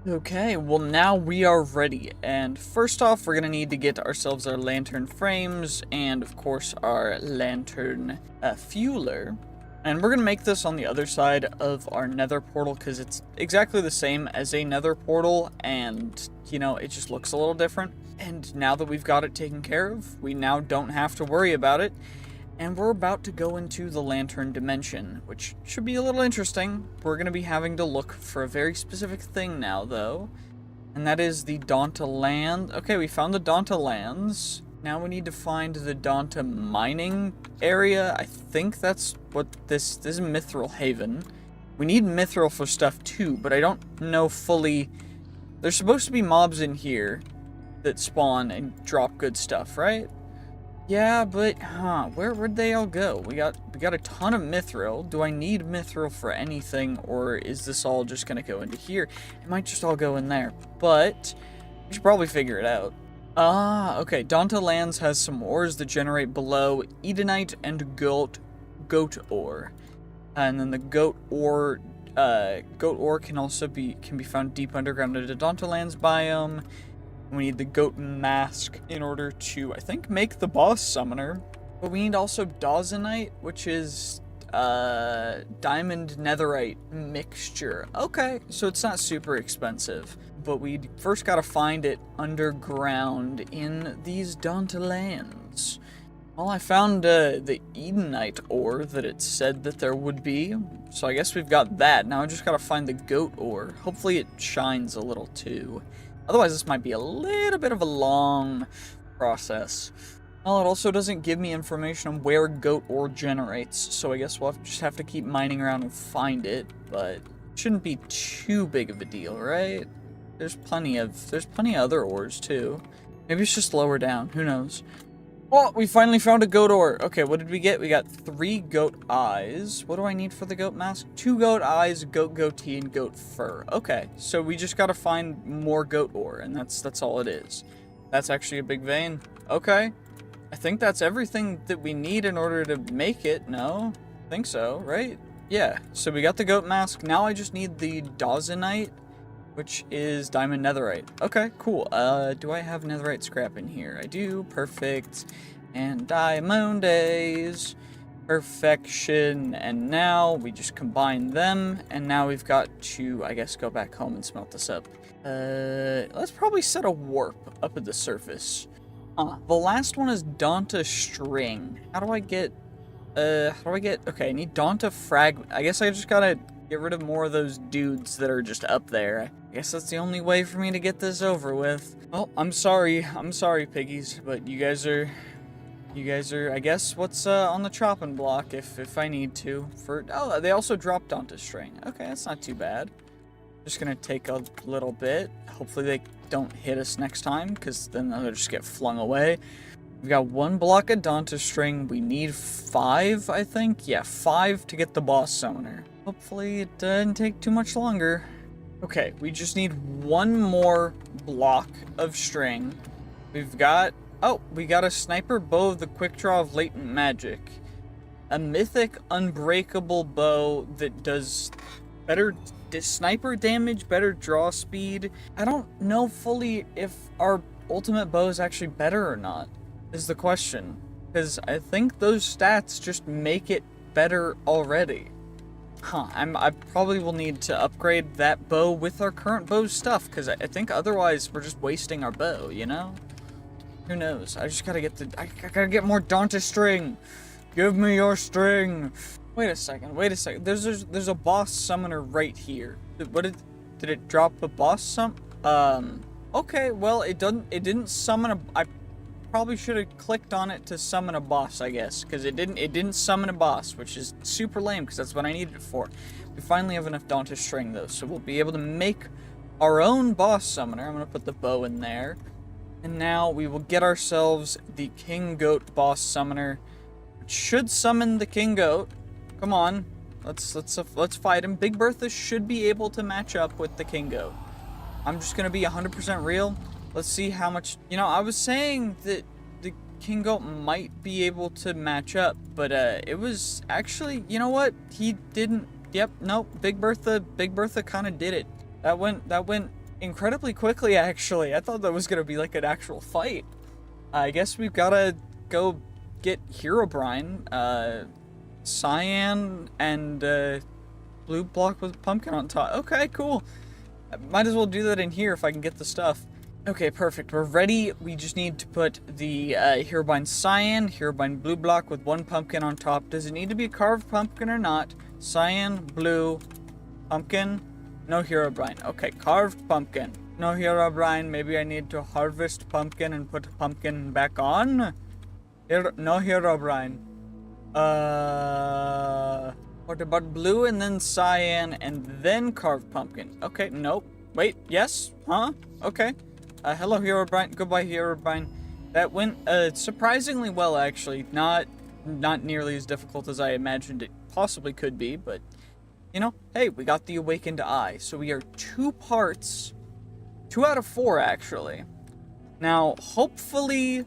Okay, well now we are ready, and first off we're going to need to get ourselves our lantern frames, and of course our lantern fueler. And we're going to make this on the other side of our nether portal, because it's exactly the same as a nether portal, and, you know, it just looks a little different. And now that we've got it taken care of, we now don't have to worry about it. And we're about to go into the Lantern Dimension, which should be a little interesting. We're going to be having to look for a very specific thing now, though. And that is the Donta Land. Okay, we found the Donta Lands. Now we need to find the Donta Mining area. I think that's what this is, Mithril Haven. We need Mithril for stuff too, but I don't know fully. There's supposed to be mobs in here that spawn and drop good stuff, right? Yeah, but, where'd they all go? We got a ton of Mithril. Do I need Mithril for anything, or is this all just gonna go into here? It might just all go in there, but we should probably figure it out. Okay, Donta Lands has some ores that generate below Edenite and goat ore. And then the goat ore can also be found deep underground in the Donta Lands biome. We need the goat mask in order to, I think, make the boss summoner. But we need also Dawsonite, which is diamond netherite mixture. Okay, so it's not super expensive, but we first gotta find it underground in these Danta lands. Well, I found the Edenite ore that it said that there would be, so I guess we've got that. Now I just gotta find the goat ore. Hopefully it shines a little too. Otherwise this might be a little bit of a long process. Well, it also doesn't give me information on where goat ore generates, so I guess we'll just have to keep mining around and find it, but it shouldn't be too big of a deal, right? There's plenty of other ores too. Maybe it's just lower down, who knows? Oh, we finally found a goat ore. Okay, what did we get? We got 3 goat eyes. What do I need for the goat mask? 2 goat eyes, goat goatee, and goat fur. Okay, so we just gotta find more goat ore, and that's all it is. That's actually a big vein. Okay. I think that's everything that we need in order to make it. No? I think so, right? Yeah, so we got the goat mask. Now I just need the Dawsonite, which is diamond netherite. Okay, cool. Do I have netherite scrap in here? I do. Perfect. And diamond days. Perfection. And now we just combine them, and now we've got to, I guess, go back home and smelt this up. Let's probably set a warp up at the surface. The last one is Danta string. How do I get, okay, I need Danta fragment. I guess I just gotta get rid of more of those dudes that are just up there. I guess that's the only way for me to get this over with. Well, I'm sorry, piggies, but you guys are, I guess, what's, on the chopping block if I need to. Oh, they also dropped Danta string. Okay, that's not too bad. Just gonna take a little bit. Hopefully they don't hit us next time, because then they'll just get flung away. We've got 1 block of Danta string. We need 5, I think. Yeah, 5 to get the boss summoner. Hopefully it doesn't take too much longer. Okay, we just need 1 more block of string. We've got... Oh, we got a sniper bow of the quick draw of latent magic. A mythic unbreakable bow that does better sniper damage, better draw speed. I don't know fully if our ultimate bow is actually better or not, is the question. Because I think those stats just make it better already. Huh, I probably will need to upgrade that bow with our current bow stuff, because I think otherwise we're just wasting our bow, you know? Who knows? I just gotta get I gotta get more Danta string. Give me your string. Wait a second. There's a boss summoner right here. Did it drop a boss okay, well, it didn't summon I probably should have clicked on it to summon a boss, I guess, because it didn't summon a boss, which is super lame, because that's what I needed it for. We finally have enough Danta string, though, so we'll be able to make our own boss summoner. I'm gonna put the bow in there. And now we will get ourselves the King Goat boss summoner, which should summon the King Goat. Come on, let's fight him. Big Bertha should be able to match up with the King Goat. I'm just gonna be 100% real. Let's see how much. You know, I was saying that the King Goat might be able to match up, but it was actually, you know what? He didn't. Yep, nope. Big Bertha kind of did it. That went incredibly quickly. Actually, I thought that was gonna be like an actual fight. I guess we've gotta go get Herobrine. Cyan and blue block with pumpkin on top. Okay, cool. I might as well do that in here if I can get the stuff. Okay, perfect. We're ready. We just need to put the Herobrine Cyan, Herobrine blue block with 1 pumpkin on top. Does it need to be a carved pumpkin or not? Cyan, blue, pumpkin. No Herobrine. Okay, carved pumpkin. No Herobrine. Maybe I need to harvest pumpkin and put pumpkin back on? No Herobrine. What about blue and then cyan and then carved pumpkin? Okay, nope. Wait, yes? Huh? Okay. Hello, Herobrine. Goodbye, Herobrine. That went, surprisingly well, actually. Not nearly as difficult as I imagined it possibly could be, but, you know, hey, we got the Awakened Eye. So we are 2 parts, 2 out of 4, actually. Now, hopefully,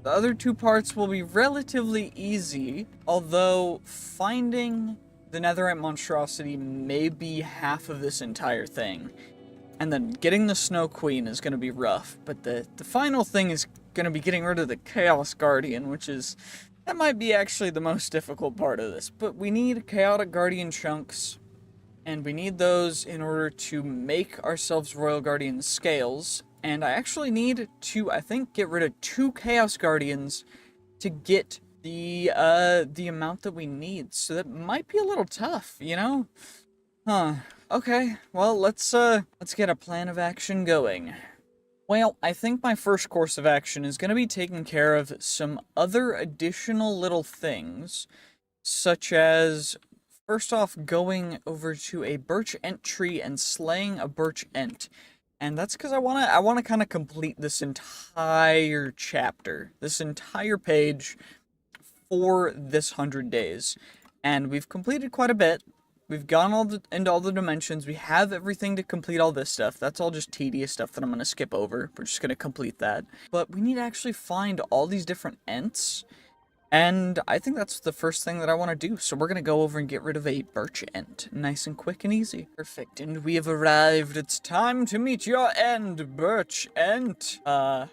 the other 2 parts will be relatively easy, although finding the netherite monstrosity may be half of this entire thing. And then getting the Snow Queen is going to be rough, but the final thing is going to be getting rid of the Chaos Guardian, which is That might be actually the most difficult part of this, but we need Chaotic Guardian chunks, and we need those in order to make ourselves Royal Guardian scales, and I actually need to, I think, get rid of 2 Chaos Guardians to get the amount that we need, so that might be a little tough, you know? Huh. Okay, well, let's get a plan of action going. Well, I think my first course of action is going to be taking care of some other additional little things, such as, first off, going over to a birch ent tree and slaying a birch ent. And that's because I wanna kind of complete this entire chapter, this entire page for this 100 days. And we've completed quite a bit. We've gone into all the dimensions. We have everything to complete all this stuff. That's all just tedious stuff that I'm going to skip over. We're just going to complete that. But we need to actually find all these different ents. And I think that's the first thing that I want to do. So we're going to go over and get rid of a birch ent. Nice and quick and easy. Perfect. And we have arrived. It's time to meet your end, birch ent. The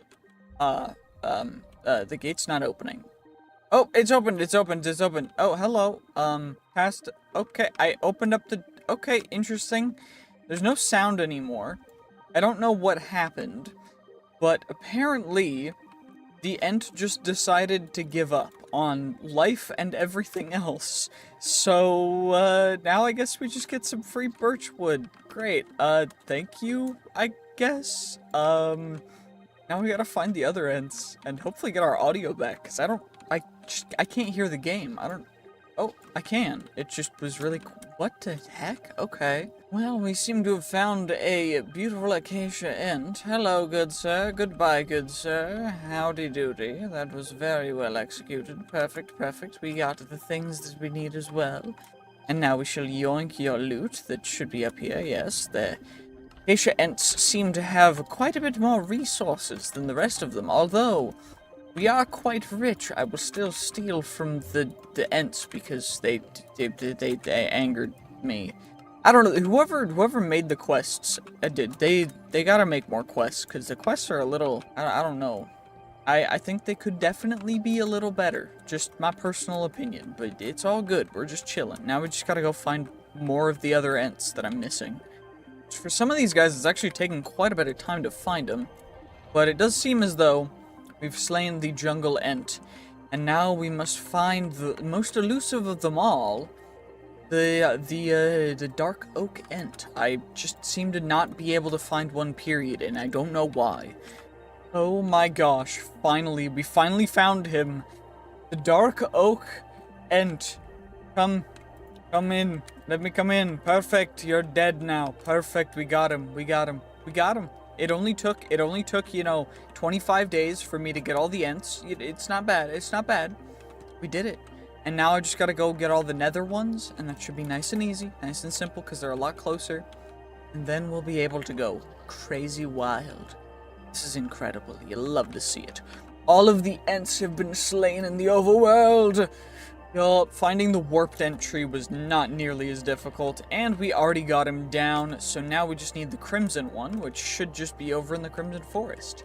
gate's not opening. Oh, it's opened, it's opened, it's opened. Oh, hello. Past, okay, I opened up the, okay, interesting. There's no sound anymore. I don't know what happened, but apparently the ent just decided to give up on life and everything else. So, now I guess we just get some free birch wood. Great, thank you, I guess. Now we gotta find the other ents and hopefully get our audio back, because I can't hear the game. Oh, I can. It just was really what the heck? Okay. Well, we seem to have found a beautiful acacia ent. Hello, good sir. Goodbye, good sir. Howdy doody. That was very well executed. Perfect, perfect. We got the things that we need as well. And now we shall yoink your loot that should be up here. Yes, the acacia ents seem to have quite a bit more resources than the rest of them, although we are quite rich. I will still steal from the ents because they angered me. I don't know, whoever made the quests, they gotta make more quests, because the quests are a little, I don't know. I think they could definitely be a little better. Just my personal opinion, but it's all good. We're just chilling. Now we just gotta go find more of the other ents that I'm missing. For some of these guys, it's actually taking quite a bit of time to find them, but it does seem as though we've slain the jungle ent, and now we must find the most elusive of them all, the dark oak ent. I just seem to not be able to find one, period, and I don't know why. Oh my gosh, we finally found him. The dark oak ent. Come in. Let me come in. Perfect, you're dead now. Perfect, we got him. It only took, you know, 25 days for me to get all the ents. It's not bad. It's not bad. We did it. And now I just gotta go get all the nether ones, and that should be nice and easy, nice and simple, because they're a lot closer. And then we'll be able to go crazy wild. This is incredible. You'll love to see it. All of the ents have been slain in the overworld. Yup, finding the warped ent tree was not nearly as difficult, and we already got him down, so now we just need the crimson one, which should just be over in the Crimson Forest.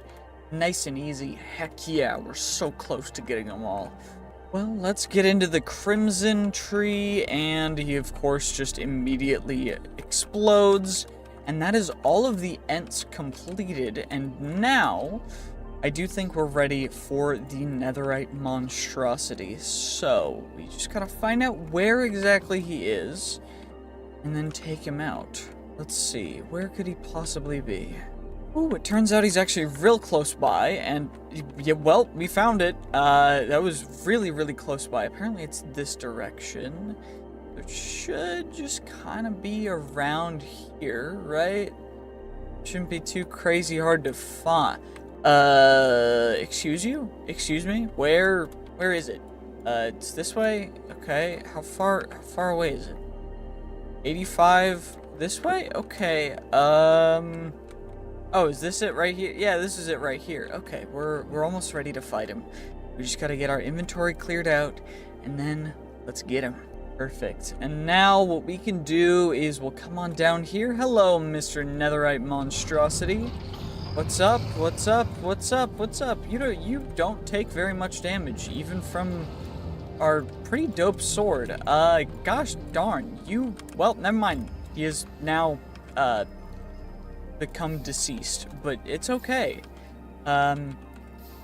Nice and easy. Heck yeah, we're so close to getting them all. Well, let's get into the crimson tree, and he of course just immediately explodes, and that is all of the ents completed, and now I do think we're ready for the netherite monstrosity. So we just gotta find out where exactly he is and then take him out. Let's see, where could he possibly be? Oh, it turns out he's actually real close by, and yeah, well, we found it. That was really, really close by. Apparently it's this direction. It should just kind of be around here, right? Shouldn't be too crazy hard to find. Excuse you? Excuse me? Where is it? It's this way? Okay, how far away is it? 85 this way? Okay, oh, is this it right here? Yeah, this is it right here. Okay, we're almost ready to fight him. We just gotta get our inventory cleared out, and then let's get him. Perfect. And now what we can do is we'll come on down here. Hello, Mr. Netherite Monstrosity. What's up? What's up? What's up? What's up? You don't take very much damage, even from our pretty dope sword. Gosh darn, well, never mind. He is now, become deceased, but it's okay.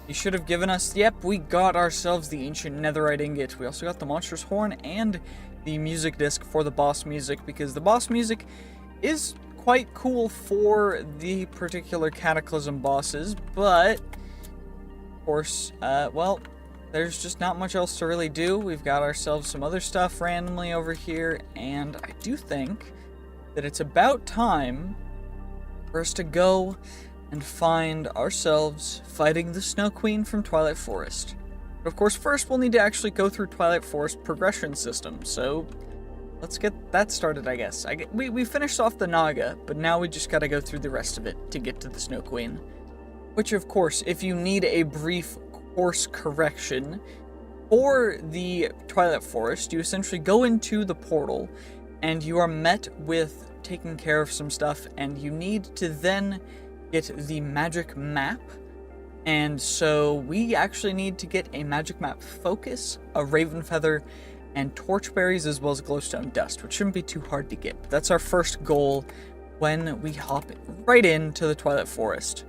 He should have given us, yep, we got ourselves the ancient netherite ingot. We also got the monstrous horn and the music disc for the boss music, because the boss music is quite cool for the particular Cataclysm bosses, but, of course, well, there's just not much else to really do. We've got ourselves some other stuff randomly over here, and I do think that it's about time for us to go and find ourselves fighting the Snow Queen from Twilight Forest. But of course, first we'll need to actually go through Twilight Forest progression system, so let's get that started, I guess. We finished off the Naga, but now we just gotta go through the rest of it to get to the Snow Queen. Which, of course, if you need a brief course correction, for the Twilight Forest, you essentially go into the portal, and you are met with taking care of some stuff, and you need to then get the magic map. And so we actually need to get a magic map focus, a raven feather, and torchberries, as well as glowstone dust, which shouldn't be too hard to get. But that's our first goal when we hop right into the Twilight Forest.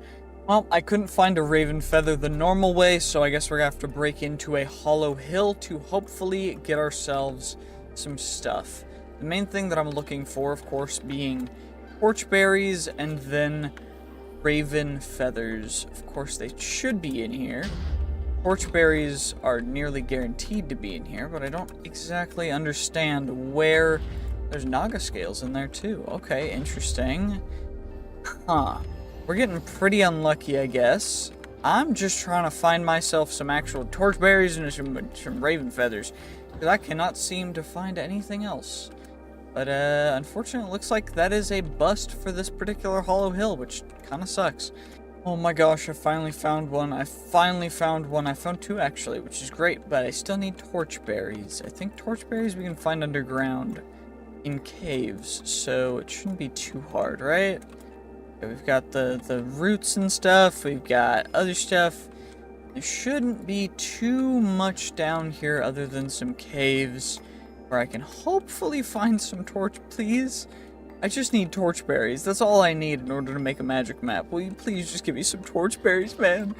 Well, I couldn't find a raven feather the normal way, so I guess we're gonna have to break into a hollow hill to hopefully get ourselves some stuff. The main thing that I'm looking for, of course, being torchberries and then raven feathers. Of course, they should be in here. Torchberries are nearly guaranteed to be in here, but I don't exactly understand where... There's Naga scales in there too. Okay, interesting. Huh. We're getting pretty unlucky, I guess. I'm just trying to find myself some actual torchberries and some raven feathers, because I cannot seem to find anything else. But, unfortunately, it looks like that is a bust for this particular hollow hill, which kind of sucks. Oh my gosh, I finally found one. I found two, actually, which is great, but I still need torchberries. I think torchberries we can find underground in caves, so it shouldn't be too hard, right? Okay, we've got the roots and stuff. We've got other stuff. There shouldn't be too much down here other than some caves where I can hopefully find some please. I just need torchberries. That's all I need in order to make a magic map. Will you please just give me some torchberries, man?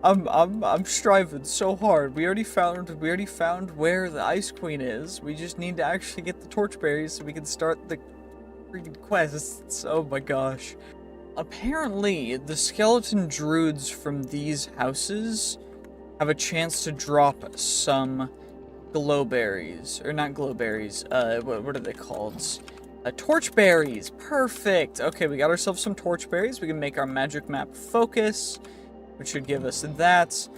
I'm striving so hard. We already found where the Ice Queen is. We just need to actually get the torchberries so we can start the freaking quests. Oh my gosh. Apparently, the skeleton druids from these houses have a chance to drop some glowberries, or not glowberries, what are they called? Torchberries, perfect! Okay, we got ourselves some torchberries, we can make our magic map focus, which should give us that,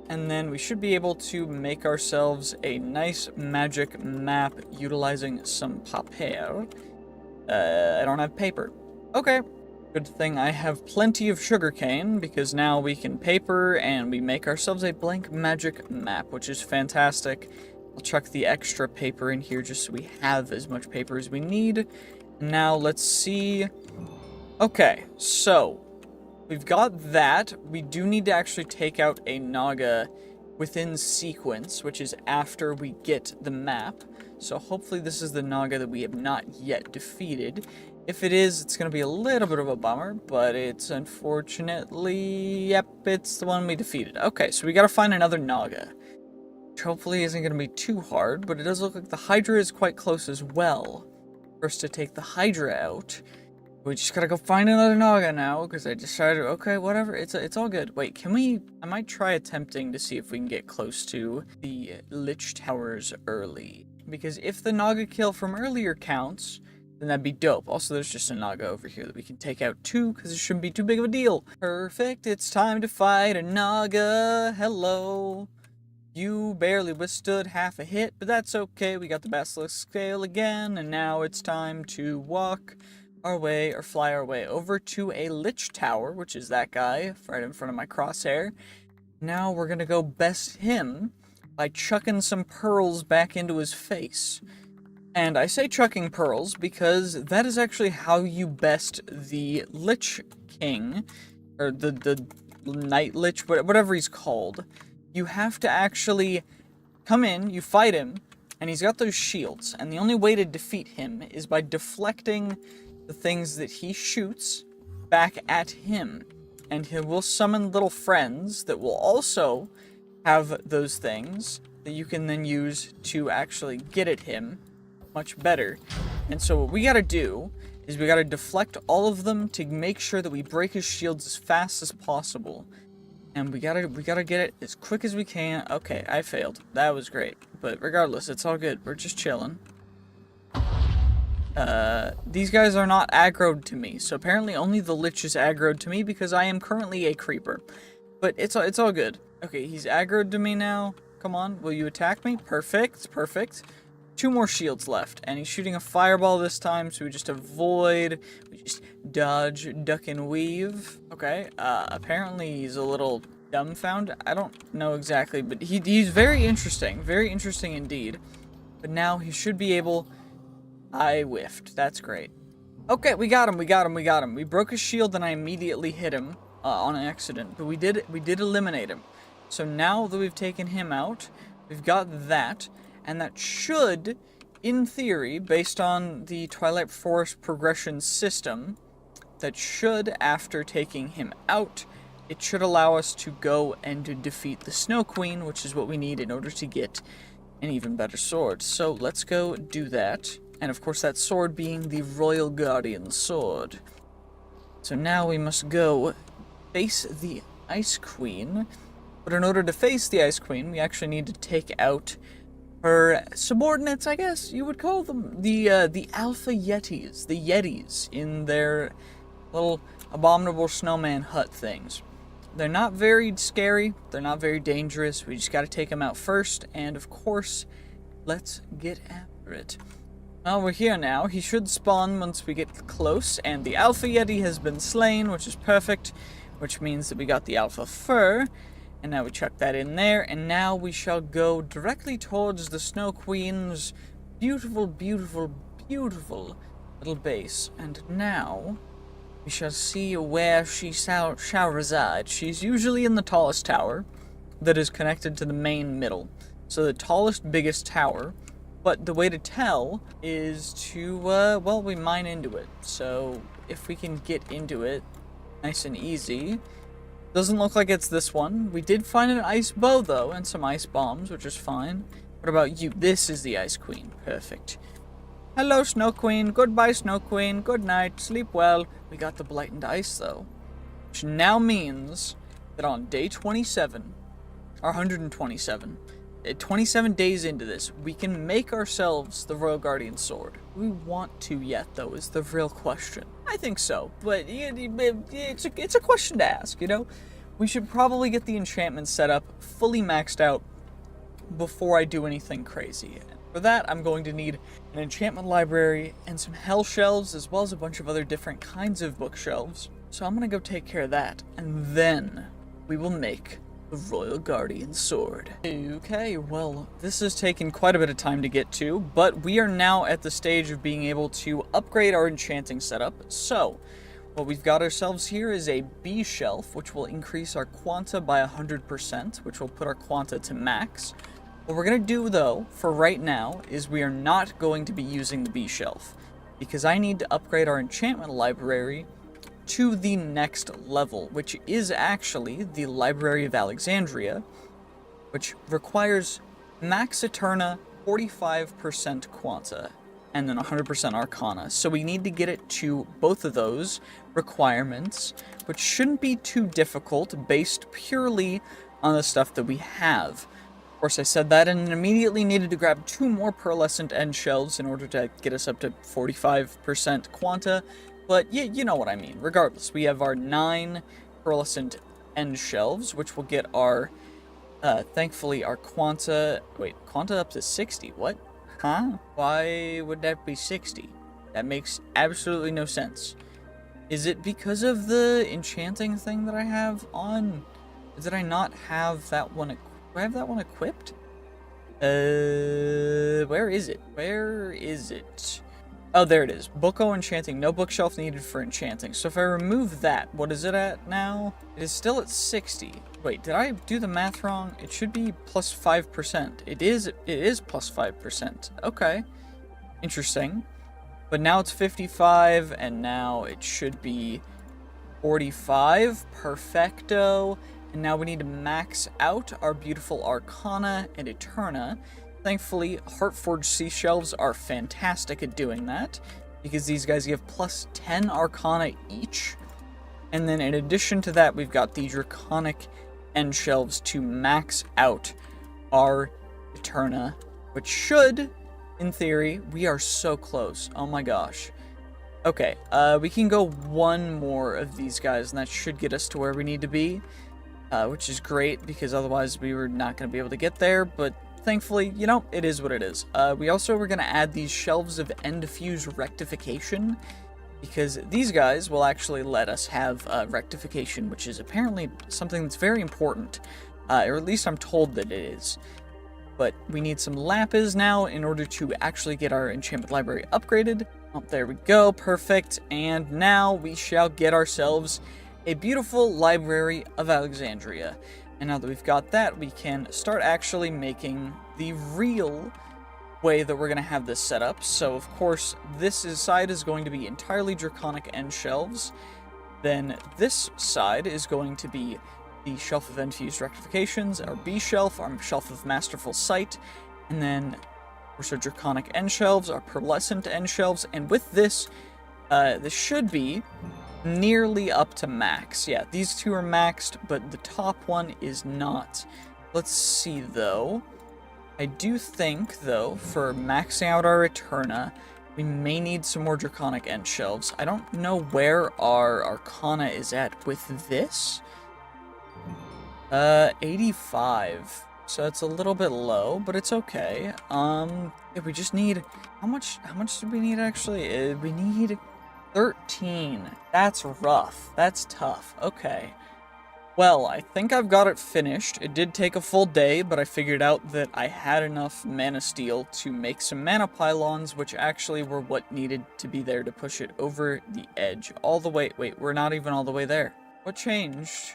and then we should be able to make ourselves a nice magic map utilizing some paper. I don't have paper. Okay. Good thing I have plenty of sugarcane, because now we can paper and we make ourselves a blank magic map, which is fantastic. I'll chuck the extra paper in here just so we have as much paper as we need. Now let's see. Okay, so we've got that. We do need to actually take out a Naga within sequence, which is after we get the map. So hopefully this is the Naga that we have not yet defeated. If it is, it's going to be a little bit of a bummer, but it's unfortunately, yep, it's the one we defeated. Okay, so we got to find another Naga, which hopefully isn't going to be too hard, but it does look like the Hydra is quite close as well. For us to take the Hydra out, we just got to go find another Naga now, because I decided, okay, whatever, it's all good. Wait, I might try attempting to see if we can get close to the Lich Towers early. Because if the Naga kill from earlier counts, then that'd be dope. Also, there's just a Naga over here that we can take out too, because it shouldn't be too big of a deal. Perfect, it's time to fight a Naga. Hello. You barely withstood half a hit, but that's okay. We got the Basilisk Scale again, and now it's time to walk our way, or fly our way, over to a Lich Tower, which is that guy right in front of my crosshair. Now we're gonna go best him by chucking some pearls back into his face. And I say chucking pearls because that is actually how you best the Lich King, or the Night Lich, whatever he's called. You have to actually come in, you fight him, and he's got those shields, and the only way to defeat him is by deflecting the things that he shoots back at him. And he will summon little friends that will also have those things that you can then use to actually get at him much better. And so what we gotta do is we gotta deflect all of them to make sure that we break his shields as fast as possible. And we gotta get it as quick as we can. Okay, I failed. That was great. But regardless, it's all good. We're just chilling. These guys are not aggroed to me. So apparently only the Lich is aggroed to me because I am currently a creeper. But it's all good. Okay, he's aggroed to me now. Come on, will you attack me? Perfect, perfect. 2 more shields left, and he's shooting a fireball this time, so we just avoid, we just dodge, duck, and weave. Okay, apparently he's a little dumbfounded. I don't know exactly, but he's very interesting indeed. But now he should be able... I whiffed, that's great. Okay, we got him. We broke his shield, and I immediately hit him on accident, but we did eliminate him. So now that we've taken him out, we've got that. And that should, in theory, based on the Twilight Forest progression system, that should, after taking him out, it should allow us to go and to defeat the Snow Queen, which is what we need in order to get an even better sword. So let's go do that. And of course that sword being the Royal Guardian Sword. So now we must go face the Ice Queen. But in order to face the Ice Queen, we actually need to take out her subordinates, I guess you would call them, the Alpha Yetis, the Yetis in their little abominable snowman hut things. They're not very scary, they're not very dangerous, we just gotta take them out first, and of course, let's get after it. Well, we're here now, he should spawn once we get close, and the Alpha Yeti has been slain, which is perfect, which means that we got the Alpha Fur. And now we chuck that in there, and now we shall go directly towards the Snow Queen's beautiful, beautiful, beautiful little base. And now we shall see where she shall reside. She's usually in the tallest tower that is connected to the main middle. So the tallest, biggest tower. But the way to tell is to, well, we mine into it. So if we can get into it nice and easy... Doesn't look like it's this one. We did find an ice bow, though, and some ice bombs, which is fine. What about you? This is the Ice Queen. Perfect. Hello, Snow Queen. Goodbye, Snow Queen. Good night. Sleep well. We got the Blightened Ice, though. Which now means that on day 27, or 127, 27 days into this, we can make ourselves the Royal Guardian Sword. Do we want to yet, though, is the real question. I think so, but it's a question to ask, you know? We should probably get the enchantment set up fully maxed out before I do anything crazy. And for that, I'm going to need an enchantment library and some hell shelves, as well as a bunch of other different kinds of bookshelves. So I'm gonna go take care of that, and then we will make the Royal Guardian Sword. Okay, well, this has taken quite a bit of time to get to, but we are now at the stage of being able to upgrade our enchanting setup. So, what we've got ourselves here is a B shelf, which will increase our quanta by 100%, which will put our quanta to max. What we're going to do, though, for right now, is we are not going to be using the B shelf, because I need to upgrade our enchantment library to the next level, which is actually the Library of Alexandria, which requires Max Eterna 45% Quanta, and then 100% Arcana. So we need to get it to both of those requirements, which shouldn't be too difficult based purely on the stuff that we have. Of course, I said that and immediately needed to grab 2 more pearlescent end shelves in order to get us up to 45% Quanta, but you know what I mean. Regardless, we have our 9 pearlescent end shelves, which will get our, thankfully, our Quanta... Wait, Quanta up to 60? What? Huh? Why would that be 60? That makes absolutely no sense. Is it because of the enchanting thing that I have on? Did I not have that one equipped? Do I have that one equipped? Where is it? Where is it? Oh, there it is. Booko enchanting. No bookshelf needed for enchanting. So if I remove that, what is it at now? It is still at 60. Wait, did I do the math wrong? It should be plus 5%. It is plus 5%. Okay. Interesting. But now it's 55, and now it should be 45. Perfecto. And now we need to max out our beautiful Arcana and Eterna. Thankfully, Heartforged Sea Shelves are fantastic at doing that, because these guys give plus 10 Arcana each. And then in addition to that, we've got the Draconic End Shelves to max out our Eterna, which should, in theory, we are so close. Oh my gosh. Okay, we can go one more of these guys, and that should get us to where we need to be, which is great, because otherwise we were not going to be able to get there, but thankfully, you know, it is what it is. We also were going to add these Shelves of End Fuse Rectification, because these guys will actually let us have rectification, which is apparently something that's very important, or at least I'm told that it is. But we need some lapis now in order to actually get our enchantment library upgraded. Oh, there we go, perfect. And now we shall get ourselves a beautiful Library of Alexandria. And now that we've got that, we can start actually making the real way that we're going to have this set up. So, of course, this side is going to be entirely Draconic End Shelves. Then this side is going to be the Shelf of Enfused Rectifications, our B shelf, our Shelf of Masterful Sight, and then also Draconic End Shelves, our Pearlescent End Shelves, and with this, this should be nearly up to max. Yeah, these two are maxed, but the top one is not. Let's see, though. I do think, though, for maxing out our Eterna, we may need some more Draconic End Shelves. I don't know where our Arcana is at with this. 85. So it's a little bit low, but it's okay. Yeah, we just need... How much do we need, actually? We need 13. That's rough. That's tough. Okay. Well, I think I've got it finished. It did take a full day, but I figured out that I had enough mana steel to make some mana pylons, which actually were what needed to be there to push it over the edge. All the way... Wait, we're not even all the way there. What changed?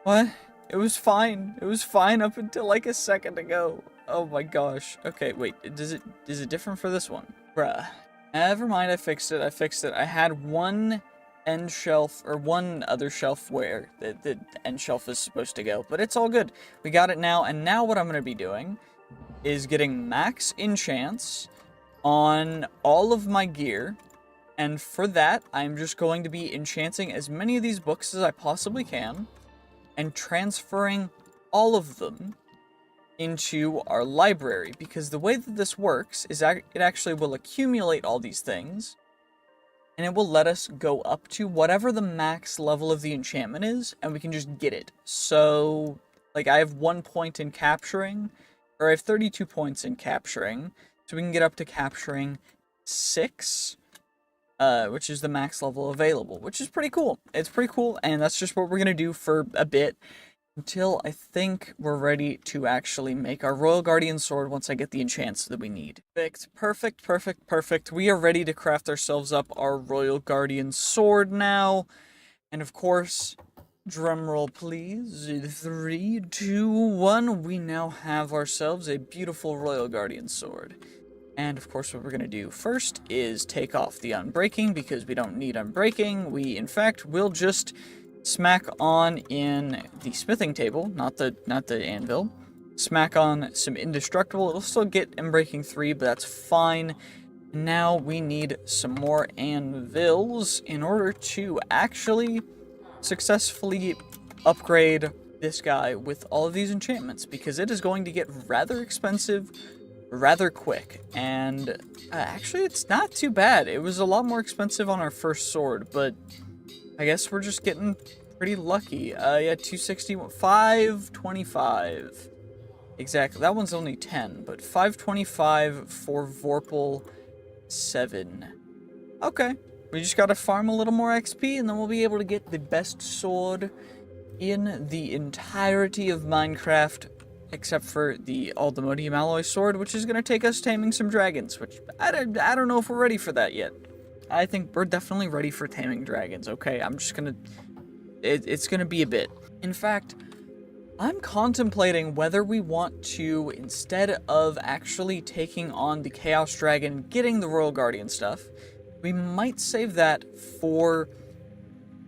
What? It was fine. It was fine up until like a second ago. Oh my gosh. Okay, wait. Is it different for this one? Bruh. Never mind, I fixed it. I had one end shelf, or one other shelf where the end shelf is supposed to go. But it's all good. We got it now, and now what I'm going to be doing is getting max enchants on all of my gear. And for that, I'm just going to be enchanting as many of these books as I possibly can, and transferring all of them into our library, because the way that this works is it actually will accumulate all these things, and it will let us go up to whatever the max level of the enchantment is, and we can just get it. So, like, I have 1 point in capturing, or I have 32 points in capturing, so we can get up to capturing 6, which is the max level available, which is pretty cool. It's pretty cool, and that's just what we're going to do for a bit, until I think we're ready to actually make our Royal Guardian Sword once I get the enchants that we need. Perfect. We are ready to craft ourselves up our Royal Guardian Sword now, and of course, drumroll please, 3, 2, 1, we now have ourselves a beautiful Royal Guardian Sword. And of course what we're going to do first is take off the Unbreaking, because we don't need Unbreaking. We, in fact, will just smack on in the smithing table, not the anvil. Smack on some Indestructible. It'll still get Unbreaking 3, but that's fine. Now we need some more anvils in order to actually successfully upgrade this guy with all of these enchantments, because it is going to get rather expensive rather quick, and actually it's not too bad. It was a lot more expensive on our first sword, but I guess we're just getting pretty lucky. Yeah, 260, 525. Exactly, that one's only 10, but 525 for Vorpal 7. Okay, we just gotta farm a little more XP, and then we'll be able to get the best sword in the entirety of Minecraft except for the Aldemodium alloy sword, which is going to take us taming some dragons, which I don't know if we're ready for that yet. I think we're definitely ready for taming dragons, okay? I'm just going to... It's going to be a bit. In fact, I'm contemplating whether we want to, instead of actually taking on the Chaos Dragon, getting the Royal Guardian stuff, we might save that for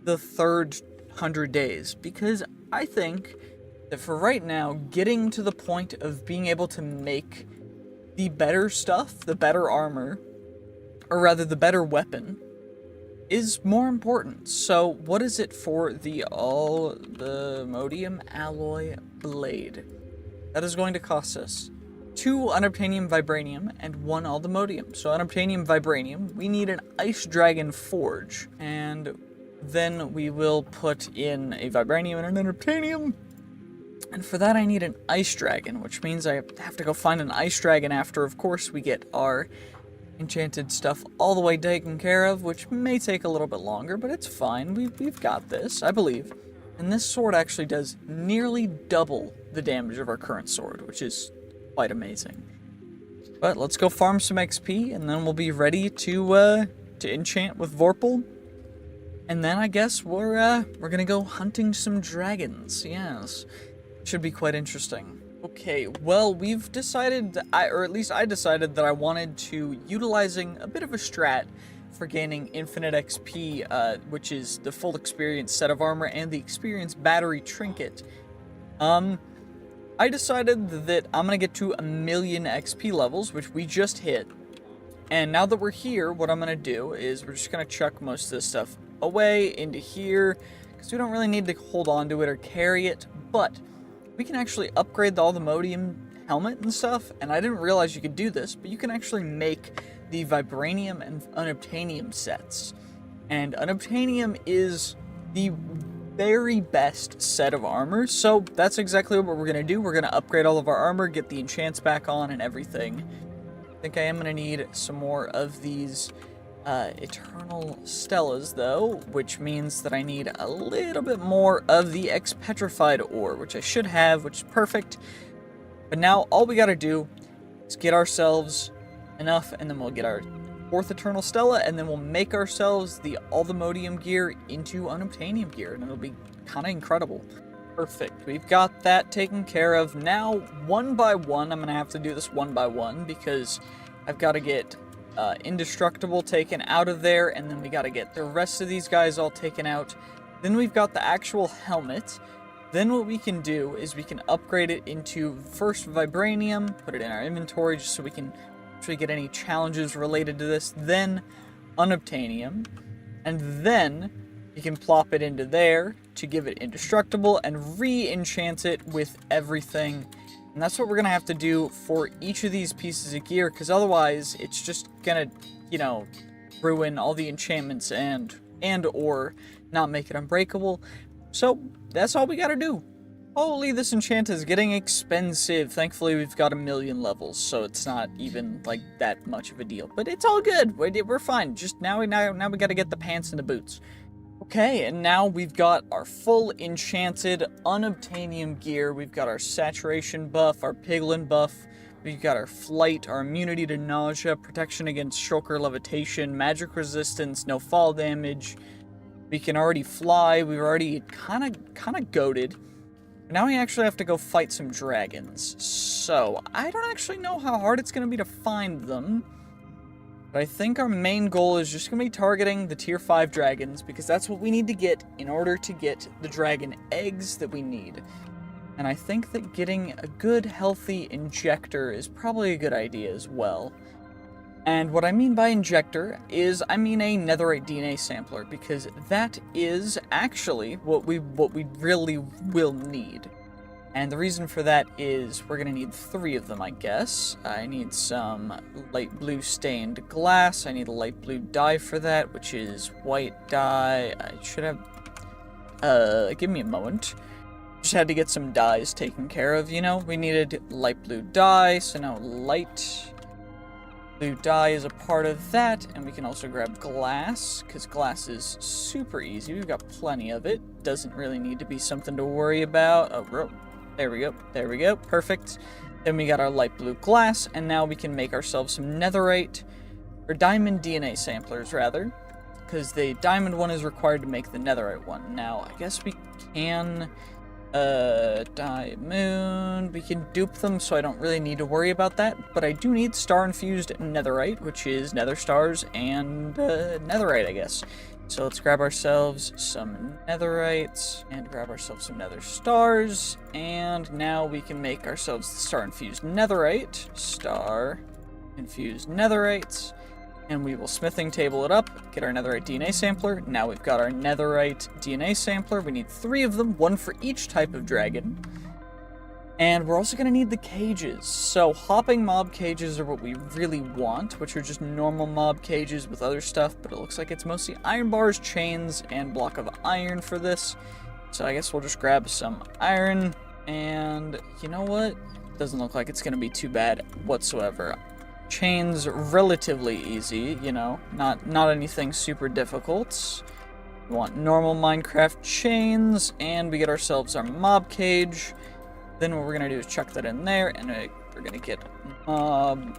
the third 100 days, because I think that for right now, getting to the point of being able to make the better stuff, the better armor, or rather the better weapon, is more important. So what is it for the Aldemodium alloy blade? That is going to cost us 2 unobtainium vibranium and 1 Aldemodium. So unobtainium vibranium, we need an ice dragon forge, and then we will put in a vibranium and an unobtainium. And for that I need an ice dragon, which means I have to go find an ice dragon after, of course, we get our enchanted stuff all the way taken care of, which may take a little bit longer, but it's fine. We've got this, I believe. And this sword actually does nearly double the damage of our current sword, which is quite amazing. But let's go farm some XP, and then we'll be ready to enchant with Vorpal. And then I guess we're gonna go hunting some dragons. Yes, should be quite interesting. Okay, well, we've decided, or at least I decided that I wanted to utilizing a bit of a strat for gaining infinite XP, which is the full experience set of armor and the experience battery trinket. I decided that I'm gonna get to 1,000,000 XP levels, which we just hit. And now that we're here, what I'm gonna do is we're just gonna chuck most of this stuff away into here, because we don't really need to hold on to it or carry it, but we can actually upgrade the Aldemodium helmet and stuff, and I didn't realize you could do this, but you can actually make the Vibranium and Unobtainium sets. And Unobtainium is the very best set of armor, so that's exactly what we're going to do. We're going to upgrade all of our armor, get the enchants back on and everything. I think I am going to need some more of these Eternal Stellas, though, which means that I need a little bit more of the X-Petrified ore, which I should have, which is perfect. But now all we gotta do is get ourselves enough, and then we'll get our 4th Eternal Stella, and then we'll make ourselves the Aldemodium gear into Unobtainium gear, and it'll be kind of incredible. Perfect. We've got that taken care of. Now, one by one, I'm gonna have to do this one by one, because I've got to get Indestructible taken out of there, and then we got to get the rest of these guys all taken out. Then we've got the actual helmet. Then what we can do is we can upgrade it into first Vibranium, put it in our inventory just so we can actually get any challenges related to this, then Unobtainium, and then you can plop it into there to give it Indestructible and re-enchant it with everything. And that's what we're going to have to do for each of these pieces of gear, because otherwise it's just going to, you know, ruin all the enchantments and or not make it unbreakable. So that's all we got to do. Holy, this enchant is getting expensive. Thankfully, we've got 1,000,000 levels, so it's not even, like, that much of a deal. But it's all good. We're fine. Just now we got to get the pants and the boots. Okay, and now we've got our full enchanted Unobtainium gear. We've got our saturation buff, our piglin buff. We've got our flight, our immunity to nausea, protection against shulker levitation, magic resistance, no fall damage. We can already fly. We've already kind of goated. Now we actually have to go fight some dragons. So, I don't actually know how hard it's going to be to find them. But I think our main goal is just going to be targeting the tier 5 dragons, because that's what we need to get in order to get the dragon eggs that we need. And I think that getting a good, healthy injector is probably a good idea as well. And what I mean by injector is, I mean a netherite DNA sampler, because that is actually what we really will need. And the reason for that is we're going to need 3 of them, I guess. I need some light blue stained glass. I need a light blue dye for that, which is white dye. I should have... give me a moment. Just had to get some dyes taken care of, you know? We needed light blue dye, so now light blue dye is a part of that. And we can also grab glass, because glass is super easy. We've got plenty of it. Doesn't really need to be something to worry about. Oh, There we go. There we go. Perfect. Then we got our light blue glass, and now we can make ourselves some netherite, or diamond DNA samplers, rather. Because the diamond one is required to make the netherite one. Now, I guess we can... diamond. We can dupe them, so I don't really need to worry about that. But I do need star-infused netherite, which is nether stars and netherite, I guess. So let's grab ourselves some netherites and grab ourselves some nether stars. And now we can make ourselves the star-infused netherite. Star-infused netherites. And we will smithing table it up, get our netherite DNA sampler. Now we've got our netherite DNA sampler. We need 3 of them, 1 for each type of dragon. And we're also going to need the cages. So hopping mob cages are what we really want, which are just normal mob cages with other stuff, but it looks like it's mostly iron bars, chains, and block of iron for this. So I guess we'll just grab some iron, and you know what? Doesn't look like it's going to be too bad whatsoever. Chains, relatively easy, you know, not anything super difficult. We want normal Minecraft chains, and we get ourselves our mob cage. Then what we're going to do is chuck that in there, and we're going to get mob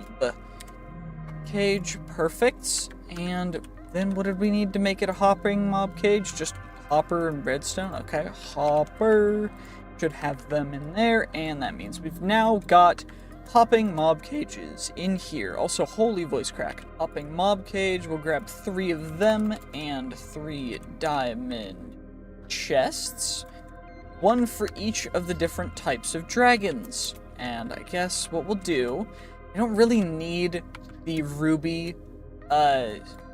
cage. Perfect. And then what did we need to make it a hopping mob cage? Just hopper and redstone. Okay, hopper. Should have them in there, and that means we've now got hopping mob cages in here. Also, holy voice crack. Hopping mob cage, we'll grab 3 of them, and 3 diamond chests. 1 for each of the different types of dragons. And I guess what we'll do, I don't really need the ruby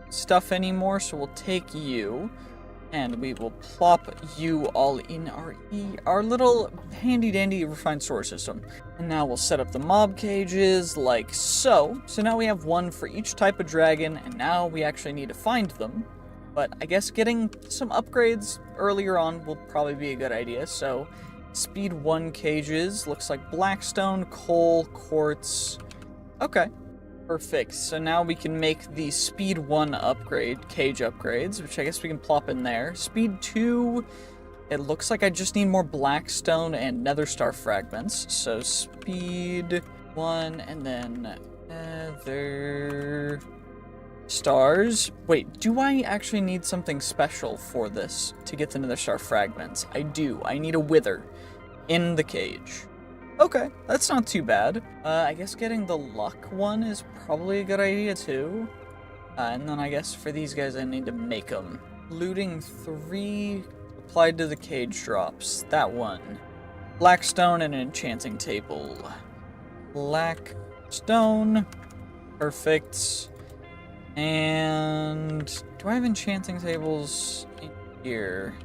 stuff anymore, so we'll take you, and we will plop you all in our little handy-dandy refined storage system. And now we'll set up the mob cages like so. So now we have 1 for each type of dragon, and now we actually need to find them. But I guess getting some upgrades earlier on will probably be a good idea. So, speed 1 cages. Looks like blackstone, coal, quartz. Okay. Perfect. So now we can make the speed 1 upgrade, cage upgrades, which I guess we can plop in there. Speed 2, it looks like I just need more blackstone and nether star fragments. So, speed 1, and then nether stars. Wait, do I actually need something special for this to get the nether star fragments? I do. I need a wither in the cage. Okay, that's not too bad. I guess getting the luck one is probably a good idea too. And then I guess for these guys I need to make them. Looting 3 applied to the cage drops. That one. Blackstone and an enchanting table. Blackstone. Perfect. And do I have enchanting tables in here?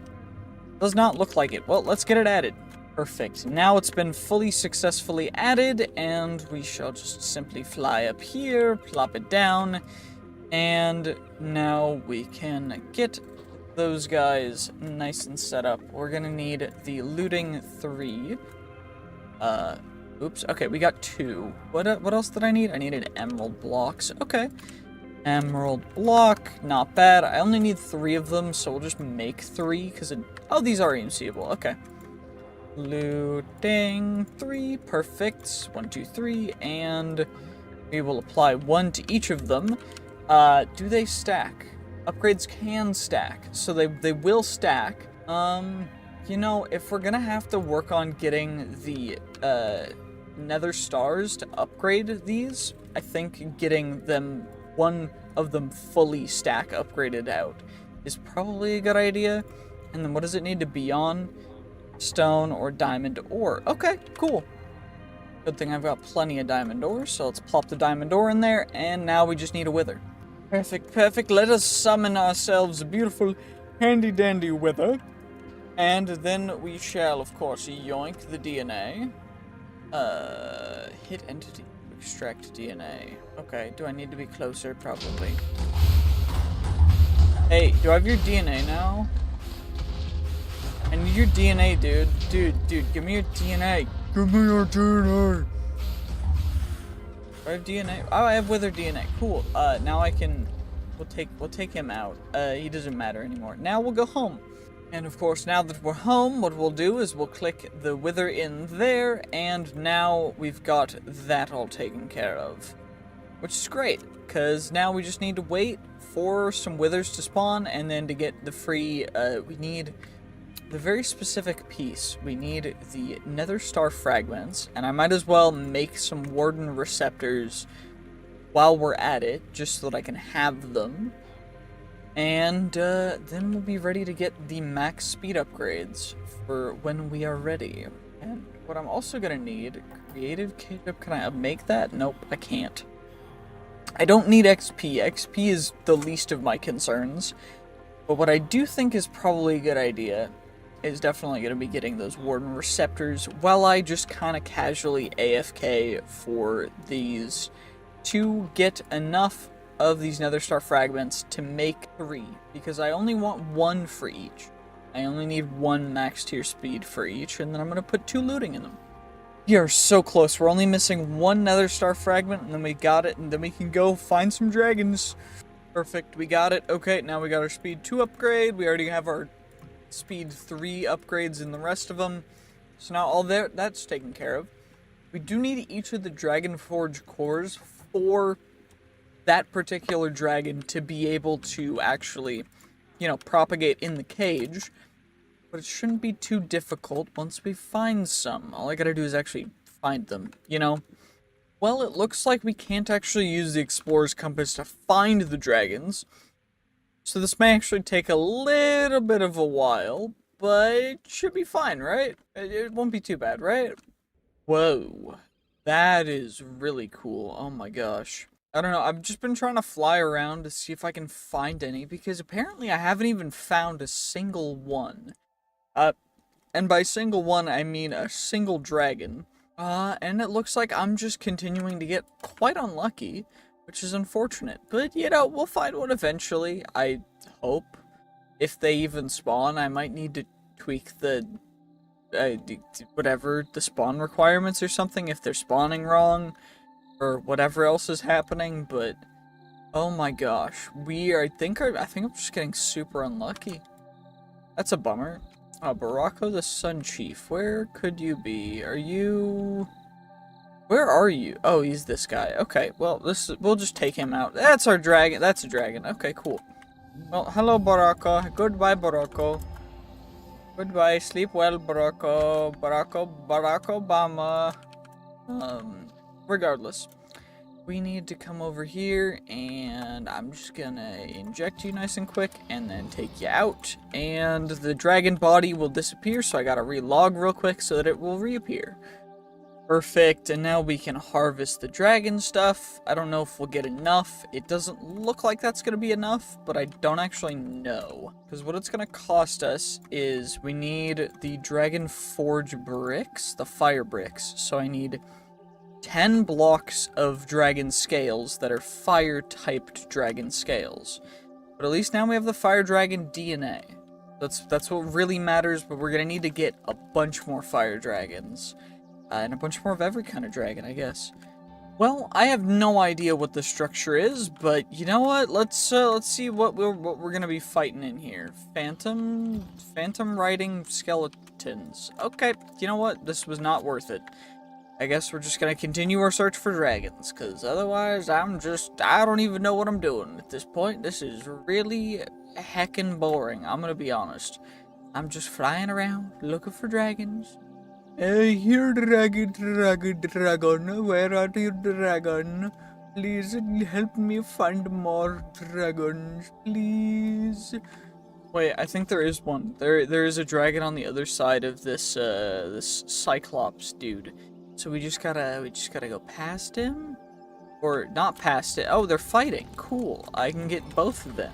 Does not look like it. Well, let's get it added. Perfect. Now it's been fully successfully added, and we shall just simply fly up here, plop it down, and now we can get those guys nice and set up. We're gonna need the looting 3. Oops. Okay, we got 2. What else did I need? I needed emerald blocks. Okay. Emerald block, not bad. I only need 3 of them, so we'll just make 3, because oh, these are seeable. Okay. Looting 3, perfect. 1, 2, 3, and we will apply 1 to each of them. Do they stack? Upgrades can stack, so they will stack. You know, if we're gonna have to work on getting the nether stars to upgrade these, I think getting them, 1 of them fully stack upgraded out is probably a good idea. And then what does it need to be on? Stone or diamond ore. Okay, cool. Good thing I've got plenty of diamond ore, so let's plop the diamond ore in there, and now we just need a wither. Perfect, perfect. Let us summon ourselves a beautiful handy-dandy wither. And then we shall, of course, yoink the DNA. Hit entity to extract DNA. Okay, do I need to be closer? Probably. Hey, do I have your DNA now? I need your DNA, dude. Dude, give me your DNA. Give me your DNA. Do I have DNA? Oh, I have wither DNA. Cool. Now I can... We'll take him out. He doesn't matter anymore. Now we'll go home. And of course, now that we're home, what we'll do is we'll click the wither in there, and now we've got that all taken care of. Which is great, because now we just need to wait for some withers to spawn, and then to get the free, we need the very specific piece. We need the nether star fragments, and I might as well make some warden receptors while we're at it, just so that I can have them. And then we'll be ready to get the max speed upgrades for when we are ready. And what I'm also gonna need, creative K-chip, can I make that? Nope, I can't. I don't need XP. XP is the least of my concerns. But what I do think is probably a good idea is definitely going to be getting those warden receptors while I just kind of casually AFK for these to get enough of these nether star fragments to make 3, because I only want 1 for each. I only need 1 max tier speed for each, and then I'm going to put 2 looting in them. We are so close. We're only missing 1 nether star fragment, and then we got it, and then we can go find some dragons. Perfect, we got it. Okay, now we got our speed 2 upgrade. We already have our speed 3 upgrades in the rest of them. So now all that's taken care of. We do need each of the Dragon Forge cores for that particular dragon to be able to actually, you know, propagate in the cage. But it shouldn't be too difficult once we find some. All I gotta do is actually find them, you know? Well, it looks like we can't actually use the Explorer's Compass to find the dragons. So this may actually take a little bit of a while, but it should be fine, right? It won't be too bad, right? Whoa. That is really cool. Oh my gosh. I don't know, I've just been trying to fly around to see if I can find any, because apparently I haven't even found a single one. And by single one, I mean a single dragon. And it looks like I'm just continuing to get quite unlucky, which is unfortunate. But, you know, we'll find one eventually, I hope. If they even spawn, I might need to tweak the, whatever, the spawn requirements or something if they're spawning wrong, or whatever else is happening, but, oh my gosh, I think I'm just getting super unlucky. That's a bummer. Oh, Barako the Sun Chief, where could you be? Where are you? Oh, he's this guy. Okay, well, we'll just take him out. That's our dragon. That's a dragon. Okay, cool. Well, hello, Barako. Goodbye, Barako. Goodbye. Sleep well, Barako. Barack Obama. Regardless. We need to come over here, and I'm just gonna inject you nice and quick, and then take you out, and the dragon body will disappear, so I gotta relog real quick so that it will reappear. Perfect, and now we can harvest the dragon stuff. I don't know if we'll get enough. It doesn't look like that's gonna be enough, but I don't actually know. Because what it's gonna cost us is we need the Dragon Forge bricks, the fire bricks, so I need 10 blocks of dragon scales that are fire-typed dragon scales. But at least now we have the fire dragon DNA. That's what really matters, but we're gonna need to get a bunch more fire dragons. And a bunch more of every kind of dragon, I guess. Well, I have no idea what the structure is, but you know what? Let's see what we're gonna be fighting in here. Phantom riding skeletons. Okay, you know what? This was not worth it. I guess we're just gonna continue our search for dragons, because otherwise I don't even know what I'm doing at this point. This is really heckin' boring, I'm gonna be honest. I'm just flying around, looking for dragons. Hey, here, dragon, where are you, dragon? Please help me find more dragons, please. Wait, I think there is one. There is a dragon on the other side of this, this Cyclops dude. So we just gotta go past him? Or not past it. Oh, they're fighting. Cool. I can get both of them.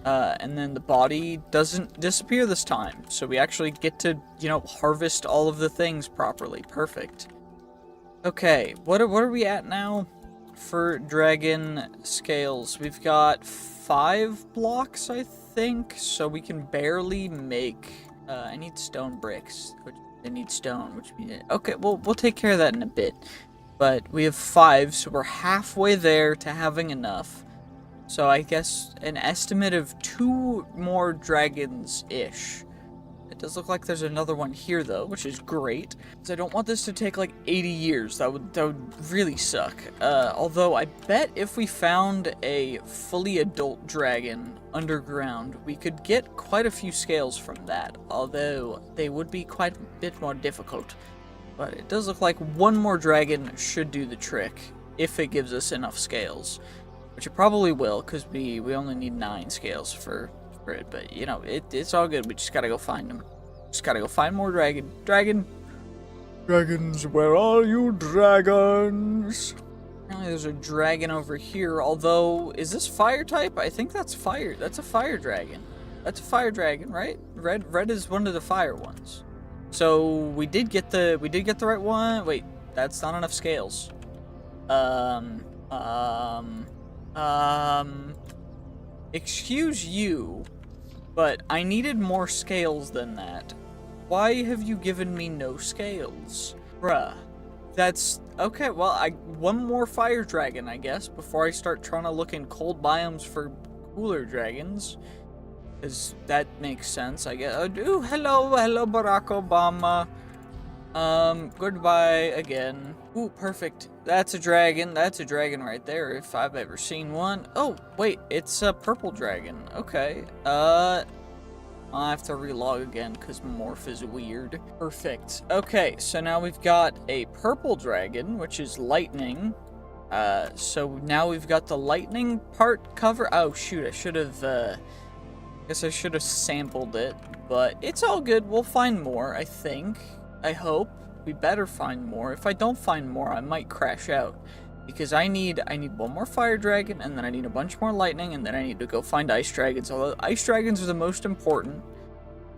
And then the body doesn't disappear this time. So we actually get to, you know, harvest all of the things properly. Perfect. Okay, what are we at now for dragon scales? We've got 5 blocks, I think. So we can barely make... I need stone bricks, which... I need stone, which means... Okay, well, we'll take care of that in a bit. But we have 5, so we're halfway there to having enough. So I guess an estimate of 2 more dragons-ish. It does look like there's another one here, though, which is great. So I don't want this to take, like, 80 years. That would really suck. Although I bet if we found a fully adult dragon underground, we could get quite a few scales from that. Although they would be quite a bit more difficult. But it does look like 1 more dragon should do the trick, if it gives us enough scales. Which it probably will, because we only need 9 scales for it, but, you know, it's all good. We just gotta go find them. Just gotta go find more dragons, where are you, dragons? Apparently there's a dragon over here, although, is this fire type? I think that's fire. That's a fire dragon. That's a fire dragon, right? Red is one of the fire ones. So, we did get the right one. Wait, that's not enough scales. Excuse you, but I needed more scales than that. Why have you given me no scales? Bruh. That's... Okay, well, 1 more fire dragon, I guess, before I start trying to look in cold biomes for cooler dragons. Because that makes sense, I guess. Oh, hello, Barack Obama. Goodbye again. Ooh, perfect. That's a dragon. That's a dragon right there, if I've ever seen one. Oh, wait, it's a purple dragon. Okay. I'll have to relog again, because morph is weird. Perfect. Okay, so now we've got a purple dragon, which is lightning. So now we've got the lightning part cover. Oh, shoot, I should have, guess I should have sampled it, but it's all good. We'll find more, I think. I hope. We better find more. If I don't find more, I might crash out. Because I need 1 more fire dragon, and then I need a bunch more lightning, and then I need to go find ice dragons. Although ice dragons are the most important.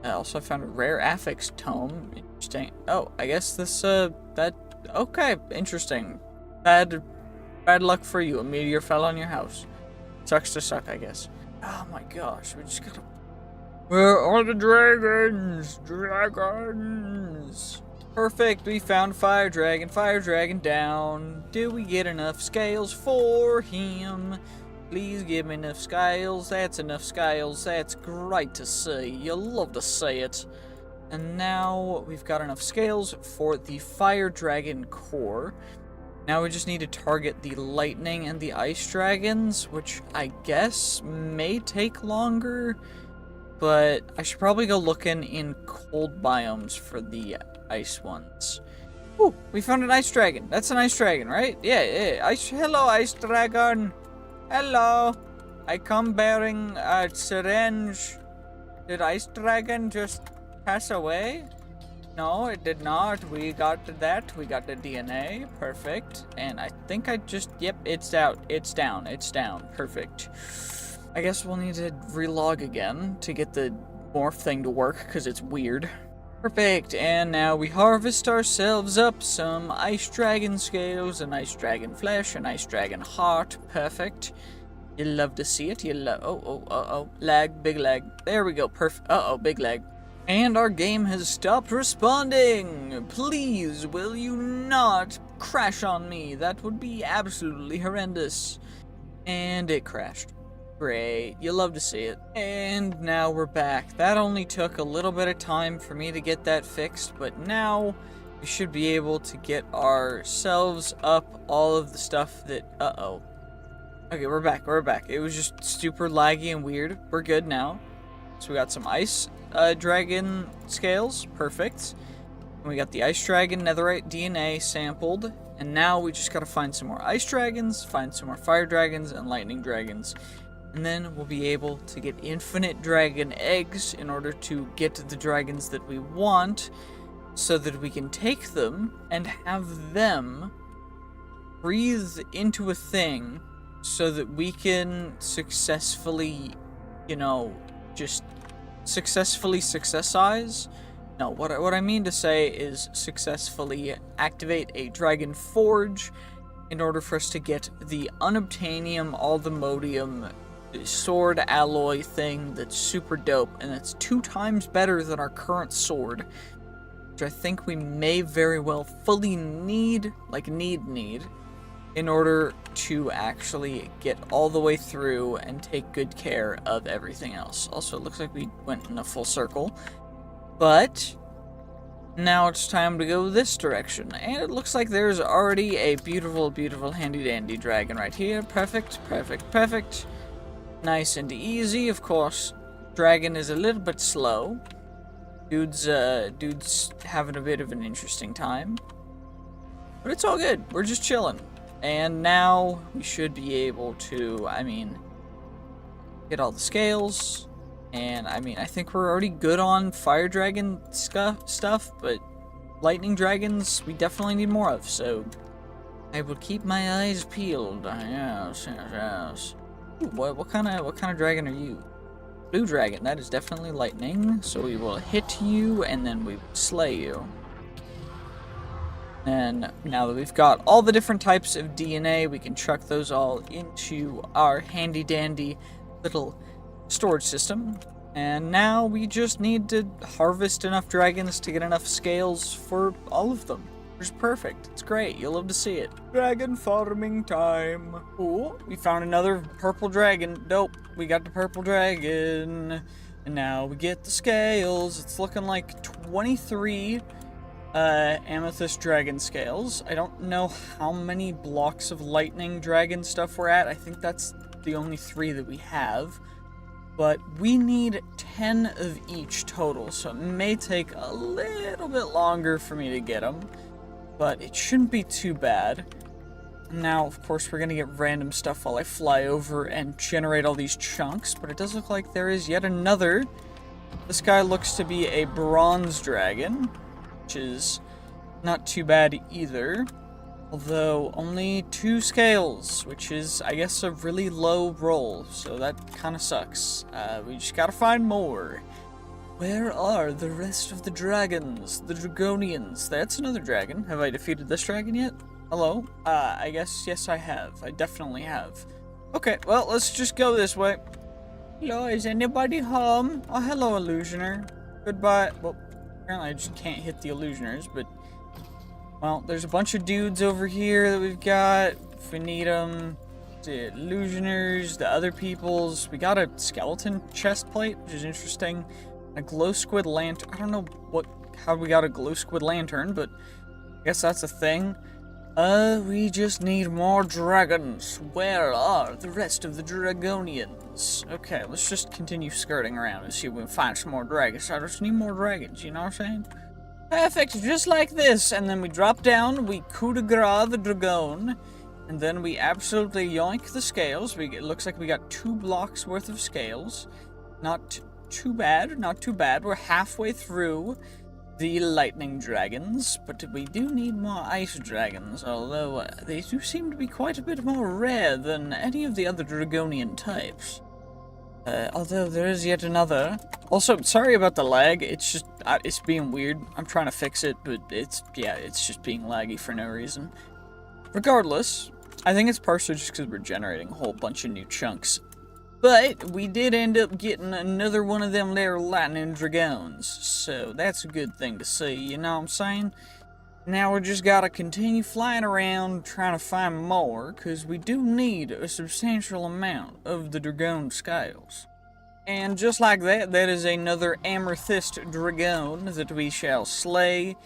Also, I found a rare affix tome. Interesting. Oh, I guess this, okay, interesting. Bad luck for you. A meteor fell on your house. Sucks to suck, I guess. Oh my gosh, we just gotta... Where are the dragons? Dragons! Perfect, we found fire dragon down. Did we get enough scales for him? Please give me enough scales. That's enough scales. That's great to see. You love to see it. And now we've got enough scales for the fire dragon core. Now we just need to target the lightning and the ice dragons, which I guess may take longer. But I should probably go looking in cold biomes for the ice ones. Ooh, we found an ice dragon. That's an ice dragon, right? Yeah. Hello, ice dragon. Hello. I come bearing a syringe. Did ice dragon just pass away? No, it did not. We got that. We got the DNA. Perfect. And I think I just... Yep, it's out. It's down. It's down. Perfect. I guess we'll need to relog again to get the morph thing to work, because it's weird. Perfect, and now we harvest ourselves up some ice dragon scales, and ice dragon flesh, and ice dragon heart. Perfect. You love to see it. You love... Oh. Lag, big lag. There we go. Perfect. Uh-oh, big lag. And our game has stopped responding. Please, will you not crash on me? That would be absolutely horrendous. And it crashed. Great, you love to see it. And now we're back. That only took a little bit of time for me to get that fixed, but now we should be able to get ourselves up all of the stuff that... Uh-oh. Okay, we're back. It was just super laggy and weird. We're good now. So we got some ice dragon scales. Perfect. And we got the ice dragon netherite DNA sampled. And now we just gotta find some more ice dragons, find some more fire dragons, and lightning dragons. And then we'll be able to get infinite dragon eggs in order to get the dragons that we want, so that we can take them and have them breathe into a thing so that we can successfully, you know, just successfully successize. No, what I mean to say is successfully activate a dragon forge in order for us to get the unobtainium aldemodium sword alloy thing that's super dope, and that's 2 times better than our current sword, which I think we may very well fully need, like need, in order to actually get all the way through and take good care of everything else. Also, it looks like we went in a full circle, but now it's time to go this direction, and it looks like there's already a beautiful, beautiful handy-dandy dragon right here. Perfect, perfect, perfect. Nice and easy. Of course, dragon is a little bit slow. Dude's having a bit of an interesting time. But it's all good. We're just chilling. And now we should be able to, get all the scales. And, I think we're already good on fire dragon stuff, but lightning dragons we definitely need more of, so I will keep my eyes peeled. Yes, yes, yes. Ooh, what kind of dragon are you? Blue dragon, that is definitely lightning, so we will hit you, and then we will slay you. And now that we've got all the different types of DNA, we can chuck those all into our handy-dandy little storage system. And now we just need to harvest enough dragons to get enough scales for all of them. Which is perfect. It's great. You'll love to see it. Dragon farming time. Ooh, we found another purple dragon. Nope, we got the purple dragon. And now we get the scales. It's looking like 23 amethyst dragon scales. I don't know how many blocks of lightning dragon stuff we're at. I think that's the only 3 that we have. But we need 10 of each total, so it may take a little bit longer for me to get them. But it shouldn't be too bad. Now, of course, we're going to get random stuff while I fly over and generate all these chunks, but it does look like there is yet another. This guy looks to be a bronze dragon, which is not too bad either. Although, only 2 scales, which is, I guess, a really low roll, so that kind of sucks. We just gotta find more. Where are the rest of the dragons? The Dragonians. That's another dragon. Have I defeated this dragon yet? Hello? I guess, yes I have. I definitely have. Okay, well, let's just go this way. Hello, is anybody home? Oh, hello, Illusioner. Goodbye. Well, apparently I just can't hit the Illusioners, but... Well, there's a bunch of dudes over here that we've got. If we need them. The Illusioners, the other peoples. We got a skeleton chest plate, which is interesting. A glow squid lantern. I don't know how we got a glow squid lantern, but I guess that's a thing. We just need more dragons. Where are the rest of the Dragonians? Okay, let's just continue skirting around and see if we can find some more dragons. I just need more dragons, you know what I'm saying? Perfect, just like this. And then we drop down, we coup de grace the dragon, and then we absolutely yoink the scales. It looks like we got 2 blocks worth of scales. Not too bad, not too bad. We're halfway through the lightning dragons, but we do need more ice dragons, although they do seem to be quite a bit more rare than any of the other Dragonian types. Although there is yet another. Also, sorry about the lag, it's just, it's being weird. I'm trying to fix it, but it's just being laggy for no reason. Regardless, I think it's partially just because we're generating a whole bunch of new chunks. But we did end up getting another one of them there lightning dragons, so that's a good thing to see, you know what I'm saying? Now we just gotta continue flying around trying to find more, because we do need a substantial amount of the dragon scales. And just like that, that is another amethyst dragon that we shall slay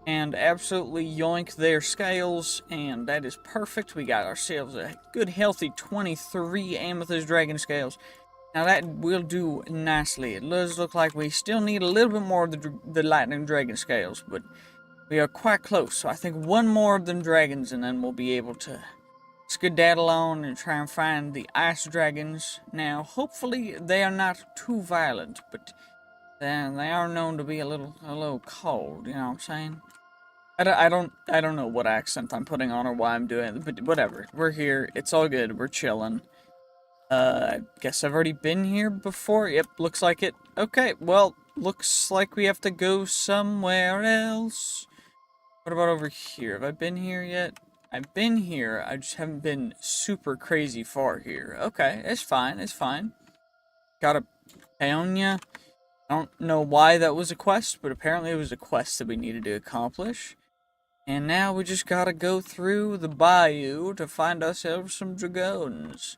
and absolutely yoink their scales, and that is perfect. We got ourselves a good healthy 23 amethyst dragon scales. Now that will do nicely. It does look like we still need a little bit more of the lightning dragon scales, but we are quite close. So I think one more of them dragons and then we'll be able to skedaddle on and try and find the ice dragons. Now hopefully they are not too violent, but they are known to be a little cold, you know what I'm saying? I don't know what accent I'm putting on or why I'm doing it, but whatever. We're here. It's all good. We're chilling. I guess I've already been here before. Yep, looks like it. Okay, well, looks like we have to go somewhere else. What about over here? Have I been here yet? I've been here. I just haven't been super crazy far here. Okay, it's fine. It's fine. Got a Paonia. I don't know why that was a quest, but apparently it was a quest that we needed to accomplish. And now we just gotta go through the bayou to find ourselves some dragoons.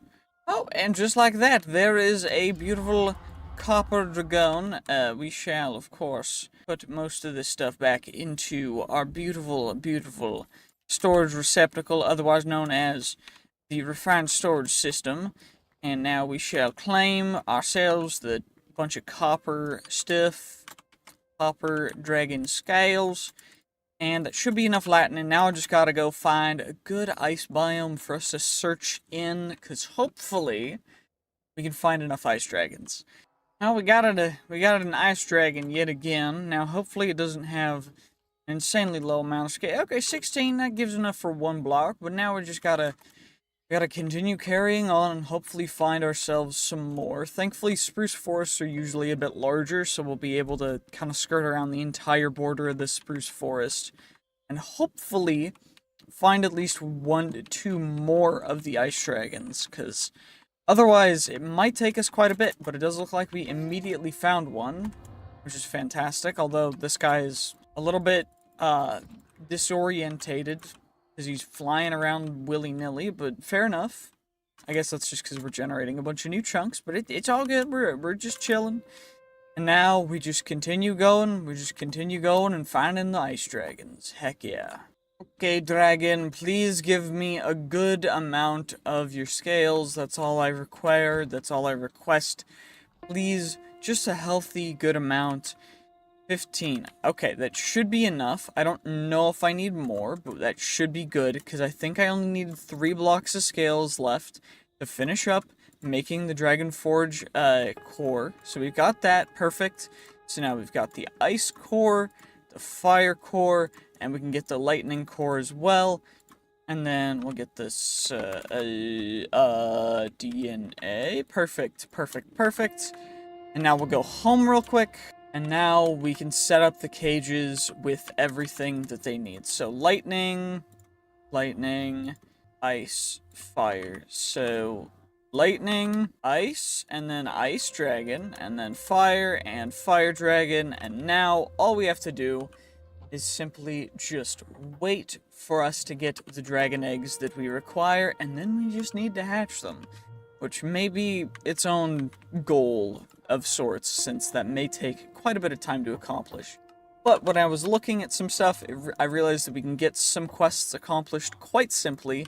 Oh, and just like that, there is a beautiful copper dragon. We shall, of course, put most of this stuff back into our beautiful, beautiful storage receptacle, otherwise known as the refined storage system. And now we shall claim ourselves the bunch of copper stuff, copper dragon scales. And that should be enough lightning. Now I just gotta go find a good ice biome for us to search in, because hopefully we can find enough ice dragons. Now we got an ice dragon yet again. Now hopefully it doesn't have an insanely low amount of scale. Okay, 16, that gives enough for one block, but now we just gotta continue carrying on and hopefully find ourselves some more. Thankfully, spruce forests are usually a bit larger, so we'll be able to kind of skirt around the entire border of the spruce forest. And hopefully find at least 1 to 2 more of the ice dragons, because otherwise it might take us quite a bit, but it does look like we immediately found one, which is fantastic, although this guy is a little bit disorientated, because he's flying around willy-nilly, but fair enough. I guess that's just because we're generating a bunch of new chunks, but it's all good. We're just chilling. And now we just continue going. And finding the ice dragons. Heck yeah. Okay, dragon, please give me a good amount of your scales. That's all I require. That's all I request. Please, just a healthy, good amount. 15. Okay, that should be enough. I don't know if I need more, but that should be good, because I think I only need 3 blocks of scales left to finish up making the Dragon Forge core. So we've got that, perfect. So now we've got the ice core, the fire core, and we can get the lightning core as well. And then we'll get this DNA. Perfect. And now we'll go home real quick. And now we can set up the cages with everything that they need. So lightning, ice, fire. So lightning, ice, and then ice dragon, and then fire and fire dragon. And now all we have to do is simply just wait for us to get the dragon eggs that we require, and then we just need to hatch them, which may be its own goal of sorts, since that may take quite a bit of time to accomplish. But when I was looking at some stuff, I realized that we can get some quests accomplished quite simply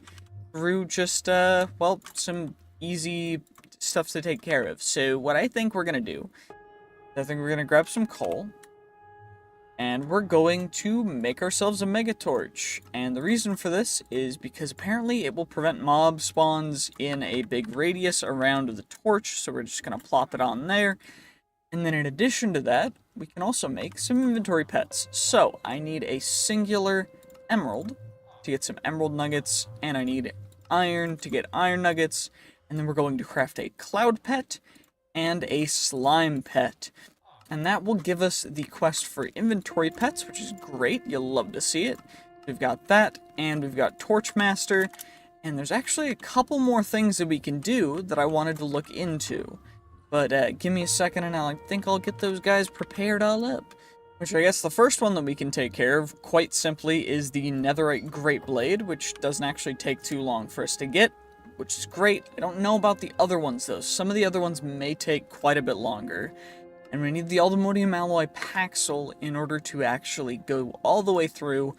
through just, well, some easy stuff to take care of. So what I think we're gonna do, I think we're gonna grab some coal, and we're going to make ourselves a mega torch. And the reason for this is because apparently it will prevent mob spawns in a big radius around the torch, so we're just going to plop it on there. And then in addition to that, we can also make some inventory pets. So I need a singular emerald to get some emerald nuggets, and I need iron to get iron nuggets, and then we're going to craft a cloud pet and a slime pet. And that will give us the quest for inventory pets, which is great. You'll love to see it. We've got that, and we've got Torchmaster, and there's actually a couple more things that we can do that I wanted to look into. But give me a second, and I think I'll get those guys prepared all up. Which I guess the first one that we can take care of, quite simply, is the Netherite Great Blade, which doesn't actually take too long for us to get, which is great. I don't know about the other ones, though. Some of the other ones may take quite a bit longer. And we need the Aldemodium Alloy Paxel in order to actually go all the way through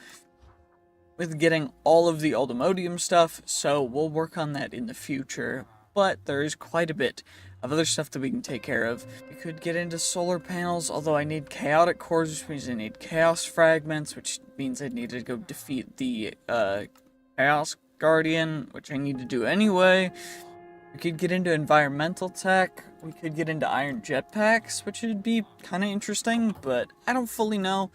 with getting all of the Aldemodium stuff, so we'll work on that in the future. But there is quite a bit of other stuff that we can take care of. We could get into solar panels, although I need chaotic cores, which means I need chaos fragments, which means I need to go defeat the Chaos Guardian, which I need to do anyway. We could get into environmental tech, we could get into iron jetpacks, which would be kind of interesting, but I don't fully know.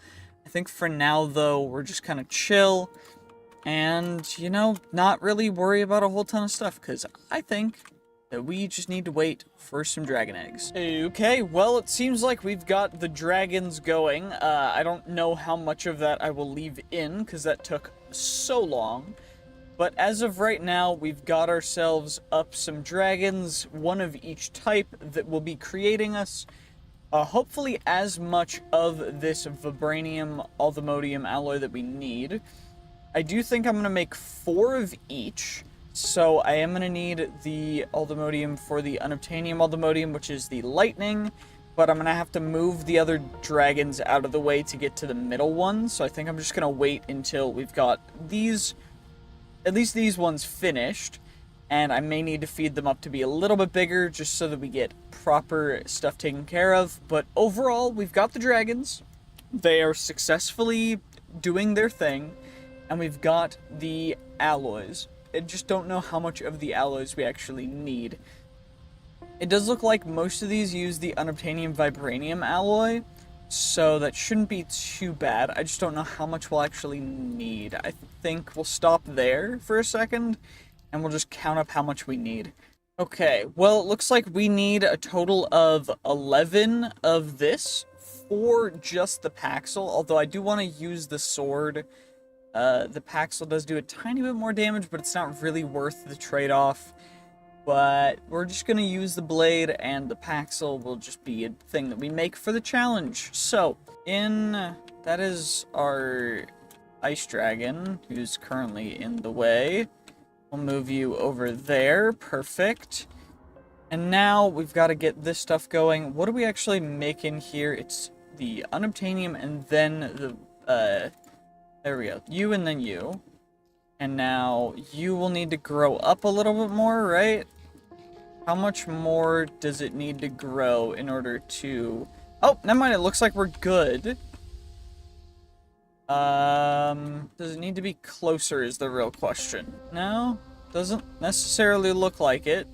I think for now, though, we're just kind of chill, and, you know, not really worry about a whole ton of stuff, because I think that we just need to wait for some dragon eggs. Okay, well, it seems like we've got the dragons going. I don't know how much of that I will leave in, because that took so long. But as of right now, we've got ourselves up some dragons, one of each type, that will be creating us, hopefully as much of this vibranium aldemodium alloy that we need. I do think I'm going to make 4 of each. So I am going to need the Aldemodium for the Unobtainium Aldemodium, which is the lightning. But I'm going to have to move the other dragons out of the way to get to the middle one. So I think I'm just going to wait until we've got these, at least these ones finished. And I may need to feed them up to be a little bit bigger just so that we get proper stuff taken care of. But overall, we've got the dragons. They are successfully doing their thing. And we've got the alloys. I just don't know how much of the alloys we actually need. It does look like most of these use the Unobtainium Vibranium alloy, so that shouldn't be too bad. I just don't know how much we'll actually need. I think we'll stop there for a second, and we'll just count up how much we need. Okay, well, it looks like we need a total of 11 of this for just the Paxel, although I do want to use the sword. The Paxel does do a tiny bit more damage, but it's not really worth the trade-off. But we're just going to use the blade, and the Paxel will just be a thing that we make for the challenge. So, that is our Ice Dragon, who's currently in the way. We'll move you over there. Perfect. And now we've got to get this stuff going. What do we actually make in here? It's the Unobtainium and then the, there we go. You and then you. And now you will need to grow up a little bit more, right? How much more does it need to grow in order to... Oh, never mind. It looks like we're good. Does it need to be closer is the real question. No, doesn't necessarily look like it.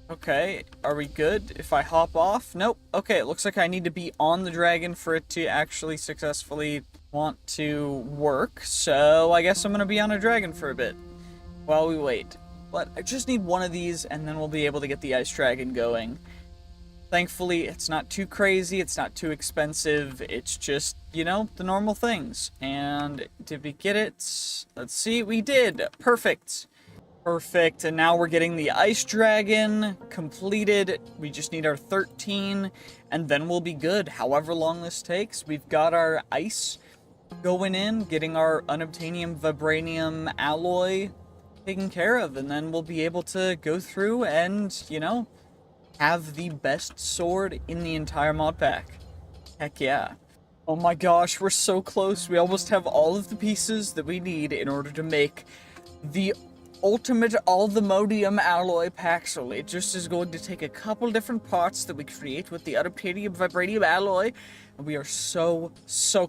Okay, are we good if I hop off? Nope. Okay, it looks like I need to be on the dragon for it to actually successfully want to work. So I guess I'm gonna be on a dragon for a bit while we wait. But I just need one of these, and then we'll be able to get the Ice Dragon going. Thankfully, it's not too crazy, it's not too expensive, it's just, you know, the normal things. And did we get it? Let's see, we did! Perfect! Perfect, and now we're getting the Ice Dragon completed. We just need our 13, and then we'll be good. However long this takes, we've got our ice going in, getting our Unobtainium Vibranium alloy taken care of, and then we'll be able to go through and, you know, have the best sword in the entire mod pack. Heck yeah. Oh my gosh, we're so close. We almost have all of the pieces that we need in order to make the ultimate Aldemodium alloy Paxel. It just is going to take a couple different parts that we create with the Unobtainium Vibranium alloy, and we are so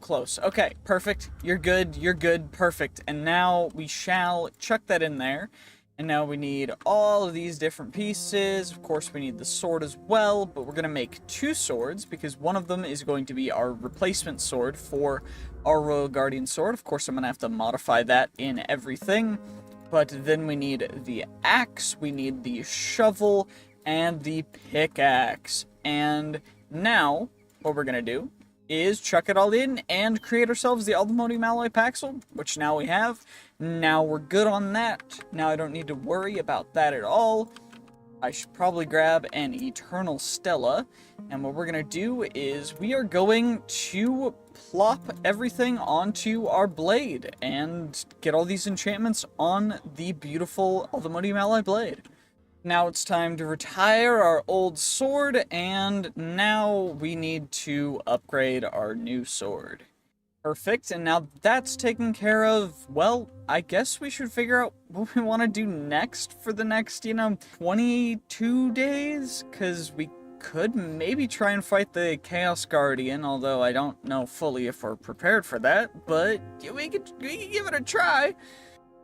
close. Okay, perfect. You're good, perfect. And now we shall chuck that in there. And now we need all of these different pieces. Of course, we need the sword as well, but we're going to make 2 swords because one of them is going to be our replacement sword for our Royal Guardian sword. Of course, I'm going to have to modify that in everything. But then we need the axe, we need the shovel, and the pickaxe. And now, what we're going to do is chuck it all in and create ourselves the Aldemodium Alloy Paxel, which now we have. Now we're good on that. Now I don't need to worry about that at all. I should probably grab an Eternal Stella. And what we're going to do is we are going to plop everything onto our blade and get all these enchantments on the beautiful Aldemodium Alloy blade. Now it's time to retire our old sword, and now we need to upgrade our new sword. Perfect, and now that's taken care of, well, I guess we should figure out what we want to do next for the next, 22 days? Because we could maybe try and fight the Chaos Guardian, although I don't know fully if we're prepared for that, but we could give it a try.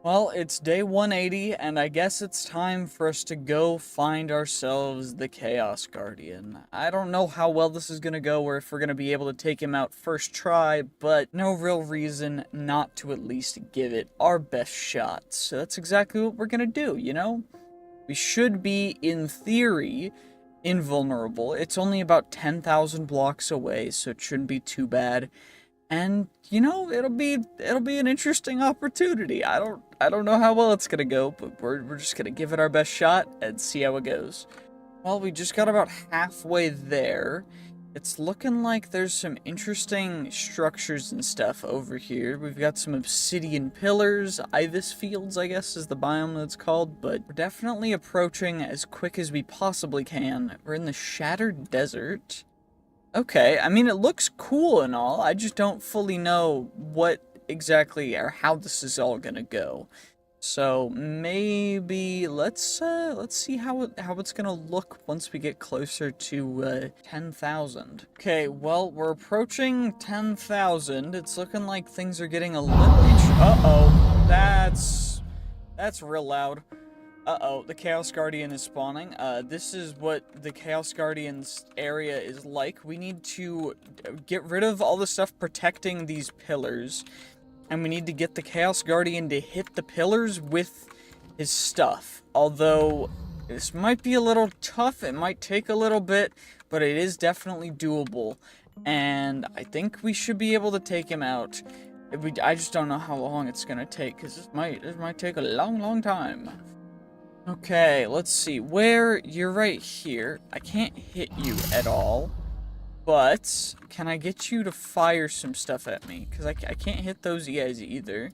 Well, it's day 180, and I guess it's time for us to go find ourselves the Chaos Guardian. I don't know how well this is going to go, or if we're going to be able to take him out first try, but no real reason not to at least give it our best shot. So that's exactly what we're going to do, We should be, in theory, invulnerable. It's only about 10,000 blocks away, so it shouldn't be too bad. And, it'll be an interesting opportunity. I don't know how well it's gonna go, but we're just gonna give it our best shot and see how it goes. Well, we just got about halfway there, It's looking like there's some interesting structures and stuff over here. We've got some obsidian pillars, ibis fields, I guess is the biome that's called, but we're definitely approaching as quick as we possibly can. We're in the Shattered Desert. Okay, I mean, it looks cool and all. I just don't fully know what exactly or how this is all gonna go. So maybe let's see how it's gonna look once we get closer to 10,000. Okay, well, we're approaching 10,000. It's looking like things are getting a little uh-oh. That's real loud. Uh-oh, the Chaos Guardian is spawning. This is what the Chaos Guardian's area is like. We need to get rid of all the stuff protecting these pillars. And we need to get the Chaos Guardian to hit the pillars with his stuff. Although, this might be a little tough, it might take a little bit, but it is definitely doable. And I think we should be able to take him out. I just don't know how long it's gonna take, because this might take a long time. Okay, let's see. You're right here. I can't hit you at all. But, can I get you to fire some stuff at me? Because I can't hit those guys either.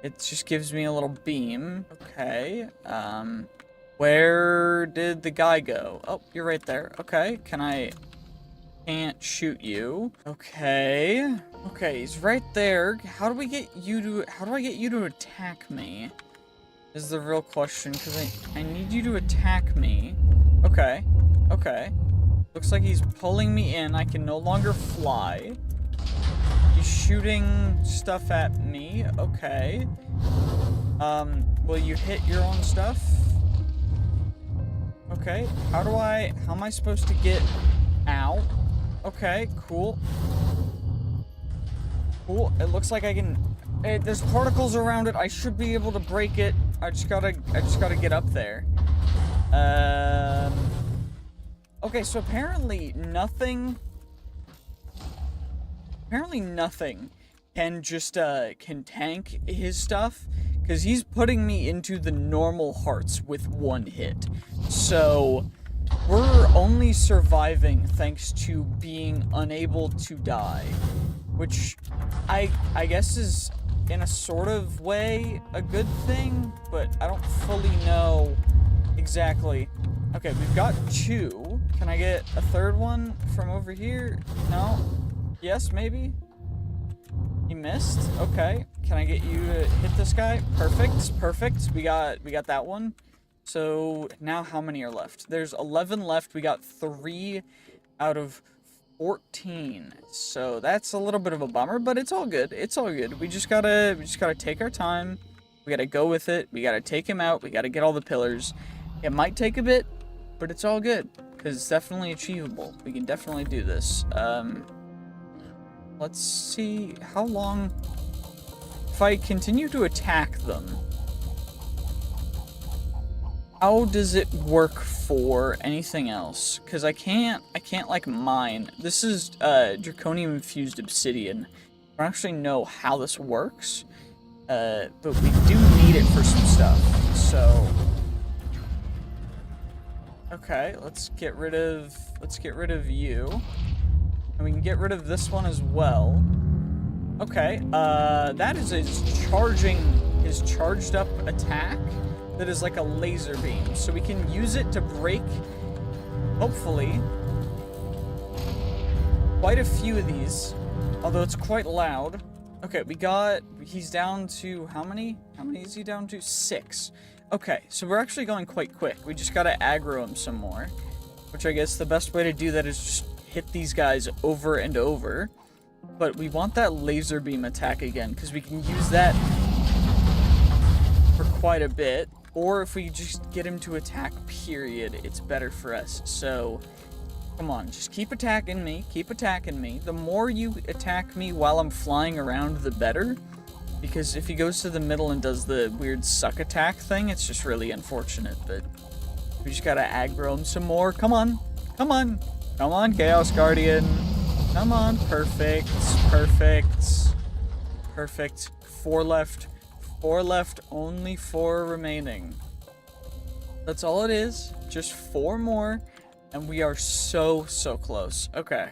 It just gives me a little beam. Okay. Where did the guy go? Oh, you're right there. Okay, can't shoot you. Okay. Okay, he's right there. How do I get you to attack me? Is the real question, because I need you to attack me. Okay. Okay. Looks like he's pulling me in. I can no longer fly. He's shooting stuff at me. Okay. Will you hit your own stuff? Okay. How am I supposed to get out? Okay, cool. Cool. It looks like I can... there's particles around it. I should be able to break it. I just gotta get up there. Okay, so apparently nothing can just, can tank his stuff, because he's putting me into the normal hearts with one hit. So, we're only surviving thanks to being unable to die, which I guess is, in a sort of way, a good thing, but I don't fully know exactly. Okay, we've got 2. Can I get a third one from over here? No? Yes, maybe? He missed? Okay. Can I get you to hit this guy? Perfect. Perfect. We got that one. So, now how many are left? There's 11 left. We got 3 out of 14. So, that's a little bit of a bummer, but it's all good. It's all good. We just gotta take our time. We gotta go with it. We gotta take him out. We gotta get all the pillars. It might take a bit, but it's all good, because it's definitely achievable. We can definitely do this. Let's see, how long... If I continue to attack them, how does it work for anything else? Because I can't, like, mine. This is, draconium-infused obsidian. I don't actually know how this works, but we do need it for some stuff, so... Okay, let's get rid of you. And we can get rid of this one as well. Okay, that is his charged up attack. That is like a laser beam. So we can use it to break, hopefully, quite a few of these. Although it's quite loud. Okay, he's down to, how many? How many is he down to? 6. Okay, so we're actually going quite quick. We just gotta aggro him some more. Which I guess the best way to do that is just hit these guys over and over. But we want that laser beam attack again, because we can use that for quite a bit. Or if we just get him to attack, period, it's better for us. So, come on, just keep attacking me. Keep attacking me. The more you attack me while I'm flying around, the better. Because if he goes to the middle and does the weird suck attack thing, it's just really unfortunate, but we just gotta aggro him some more. Come on. Come on. Come on, Chaos Guardian. Come on. Perfect. Perfect. Perfect. 4 left. 4 left. Only 4 remaining. That's all it is. Just 4 more. And we are so close. Okay.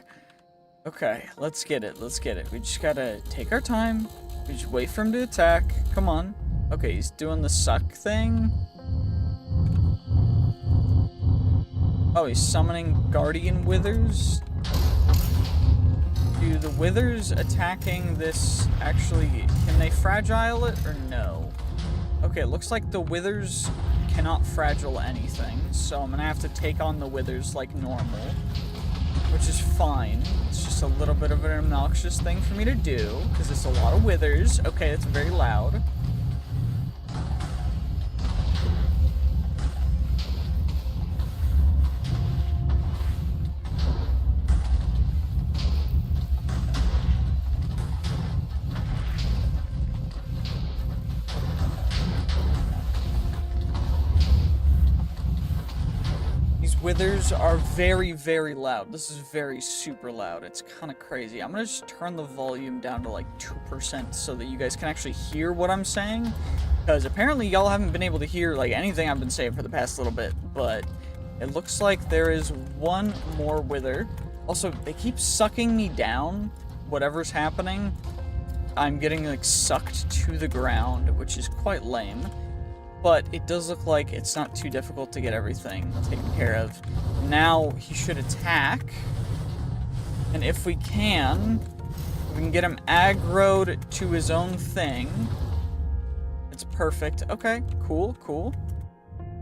Okay, let's get it. Let's get it. We just gotta take our time. We just wait for him to attack. Come on. Okay, he's doing the suck thing. Oh, he's summoning Guardian Withers. Do the Withers attacking this actually... Can they fragile it or no? Okay, it looks like the Withers cannot fragile anything. So I'm gonna have to take on the Withers like normal. Which is fine. It's just a little bit of an obnoxious thing for me to do. Because it's a lot of Withers. Okay, it's very loud. Withers are very, very loud. This is very super loud. It's kind of crazy. I'm gonna just turn the volume down to like 2% so that you guys can actually hear what I'm saying. Because apparently y'all haven't been able to hear like anything I've been saying for the past little bit. But it looks like there is one more Wither. Also, they keep sucking me down. Whatever's happening, I'm getting like sucked to the ground, which is quite lame. But it does look like it's not too difficult to get everything taken care of. Now he should attack. And if we can get him aggroed to his own thing. It's perfect. Okay, cool, cool.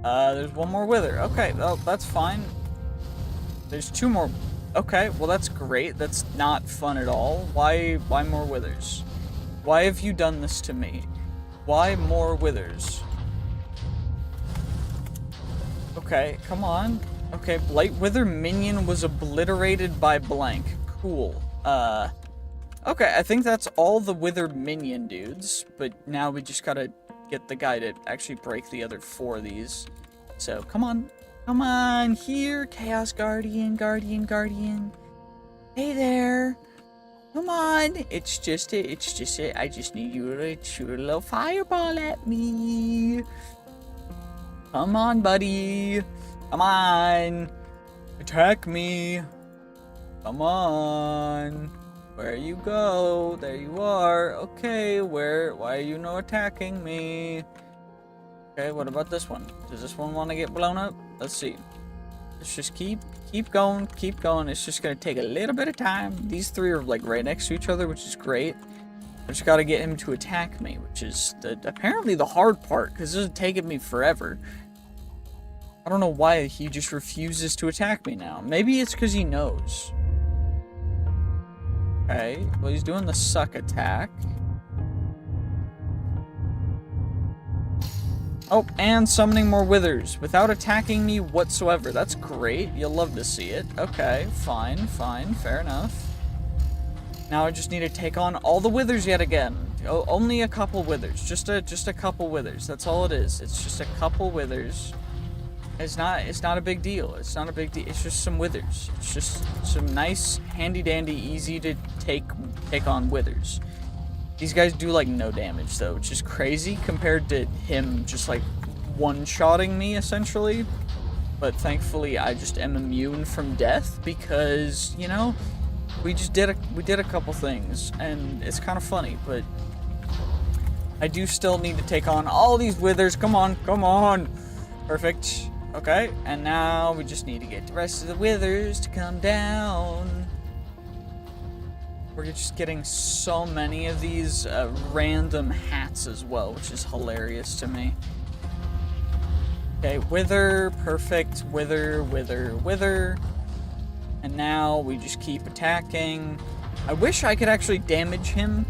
There's one more Wither. Okay, well, that's fine. There's two more. Okay, well, that's great. That's not fun at all. Why more Withers? Why have you done this to me? Why more Withers? Okay, come on. Okay, Blight Wither minion was obliterated by blank. Cool. Okay, I think that's all the Wither minion dudes, but now we just gotta get the guy to actually break the other 4 of these. So, come on. Come on, here, Chaos Guardian, Guardian. Hey there. Come on. It's just it. I just need you to shoot a little fireball at me. Come on, buddy. Come on. Attack me. Come on. Where you go? There you are. Okay, why are you not attacking me? Okay, what about this one? Does this one want to get blown up? Let's see. Let's just keep going. It's just going to take a little bit of time. These 3 are like right next to each other, which is great. I just got to get him to attack me, which is apparently the hard part, because this is taking me forever. I don't know why he just refuses to attack me now. Maybe it's because he knows. Okay, well, he's doing the suck attack. Oh, and summoning more Withers without attacking me whatsoever. That's great. You'll love to see it. Okay, fine, fair enough. Now I just need to take on all the Withers yet again. Oh, only a couple Withers. Just a couple Withers. That's all it is. It's just a couple Withers. It's not a big deal. It's not a big deal. It's just some Withers. It's just some nice, handy-dandy, easy to take on Withers. These guys do like no damage though, which is crazy compared to him just like one-shotting me essentially. But thankfully I just am immune from death because, you know, we did a couple things and it's kind of funny, but I do still need to take on all these Withers. Come on. Perfect. Okay, and now we just need to get the rest of the Withers to come down. We're just getting so many of these random hats as well, which is hilarious to me. Okay, Wither, perfect, Wither. And now we just keep attacking. I wish I could actually damage him,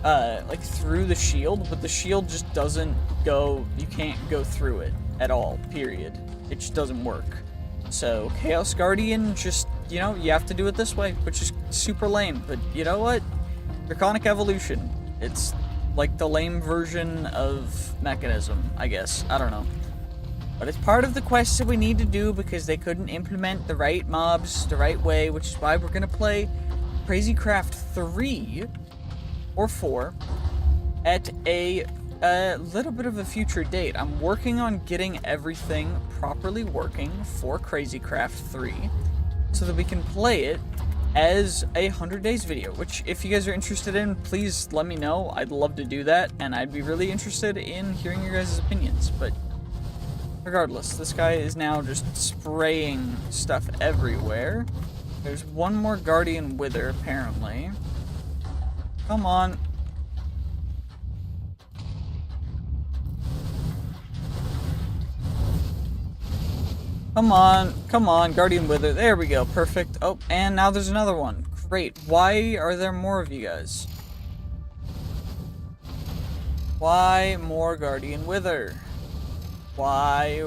like through the shield, but the shield just doesn't go, you can't go through it at all, period. It just doesn't work. So, Chaos Guardian, just, you know, you have to do it this way, which is super lame, but you know what? Draconic Evolution. It's like the lame version of Mechanism, I guess. I don't know. But it's part of the quest that we need to do because they couldn't implement the right mobs the right way, which is why we're gonna play Crazy Craft 3 or 4 at a a little bit of a future date. I'm working on getting everything properly working for Crazy Craft 3 so that we can play it as a 100 days video, which if you guys are interested in, please let me know. I'd love to do that, and I'd be really interested in hearing your guys' opinions. But regardless, this guy is now just spraying stuff everywhere. There's one more Guardian Wither, apparently. Come on. Come on, Guardian Wither. There we go, perfect. Oh, and now there's another one. Great. Why are there more of you guys? Why more Guardian Wither? Why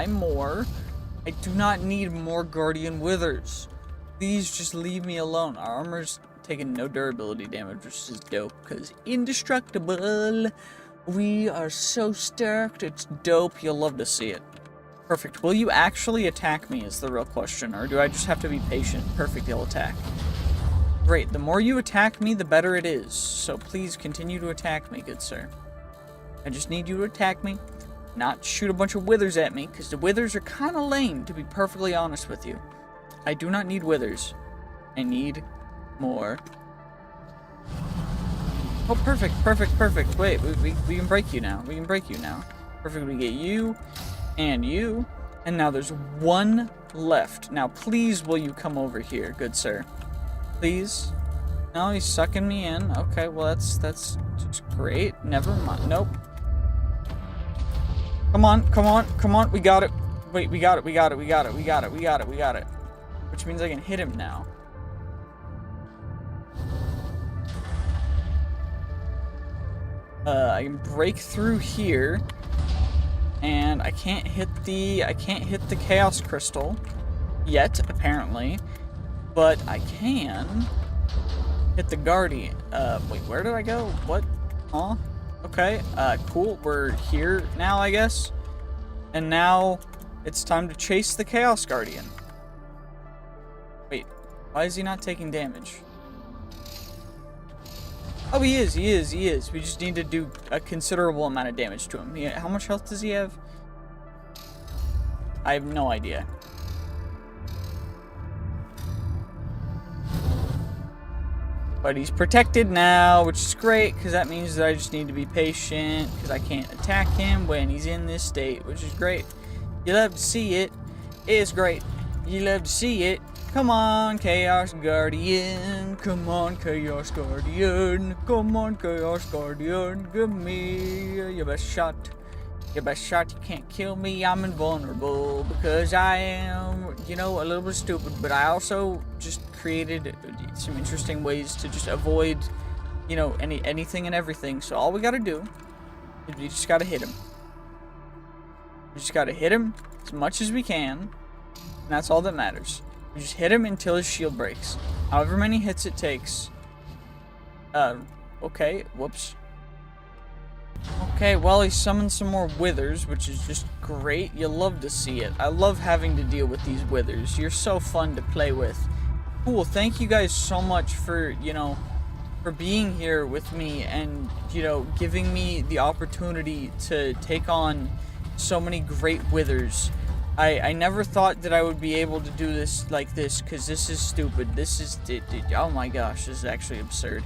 more? I do not need more Guardian Withers. Please just leave me alone. Our armor's taking no durability damage, which is dope, because indestructible. We are so stoked. It's dope. You'll love to see it. Perfect. Will you actually attack me is the real question, or do I just have to be patient? Perfect, you'll attack. Great. The more you attack me, the better it is. So please continue to attack me, good sir. I just need you to attack me, not shoot a bunch of withers at me, because the withers are kind of lame, to be perfectly honest with you. I do not need withers. I need more. Oh, perfect, perfect, perfect. Wait, we can break you now. We can break you now. Perfect, we get you. And you, and now there's one left. Now, please, will you come over here, good sir? Please. No, he's sucking me in. Okay, well, that's just great. Never mind. Nope. Come on. We got it. Wait, we got it. Which means I can hit him now. I can break through here. And I can't hit the Chaos Crystal yet, apparently. But I can hit the Guardian. Wait, where did I go? What? Huh? Okay, cool. We're here now, I guess. And now it's time to chase the Chaos Guardian. Wait, why is he not taking damage? Oh, he is. We just need to do a considerable amount of damage to him. How much health does he have? I have no idea. But he's protected now, which is great, because that means that I just need to be patient, because I can't attack him when he's in this state, which is great. You love to see it. It's great. You love to see it. Come on, Chaos Guardian. Come on, Chaos Guardian. Come on, Chaos Guardian. Give me your best shot. Your best shot. You can't kill me. I'm invulnerable because I am, you know, a little bit stupid. But I also just created some interesting ways to just avoid, you know, anything and everything. So all we gotta do is we just gotta hit him. We just gotta hit him as much as we can. And that's all that matters. We just hit him until his shield breaks. However many hits it takes. Okay, whoops. Okay, well, he summoned some more withers, which is just great. You love to see it. I love having to deal with these withers. You're so fun to play with. Cool, thank you guys so much for, you know, for being here with me and, you know, giving me the opportunity to take on so many great withers. I never thought that I would be able to do this like this, because this is stupid. This is, oh my gosh, this is actually absurd.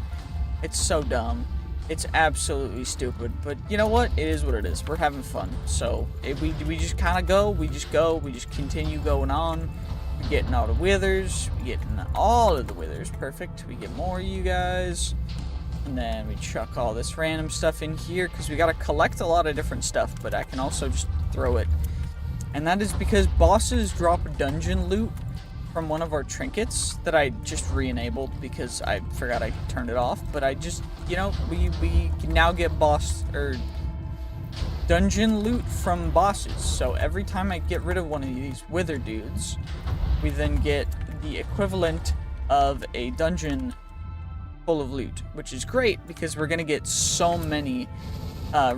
It's so dumb. It's absolutely stupid, but you know what? It is what it is. We're having fun. So, we just kind of go, we just continue going on. We're getting all the withers, we getting all of the withers, perfect. We get more of you guys, and then we chuck all this random stuff in here, because we got to collect a lot of different stuff, but I can also just throw it. And that is because bosses drop dungeon loot from one of our trinkets that I just re-enabled because I forgot I turned it off. But I just, you know, we can now get dungeon loot from bosses. So every time I get rid of one of these wither dudes, we then get the equivalent of a dungeon full of loot, which is great because we're gonna get so many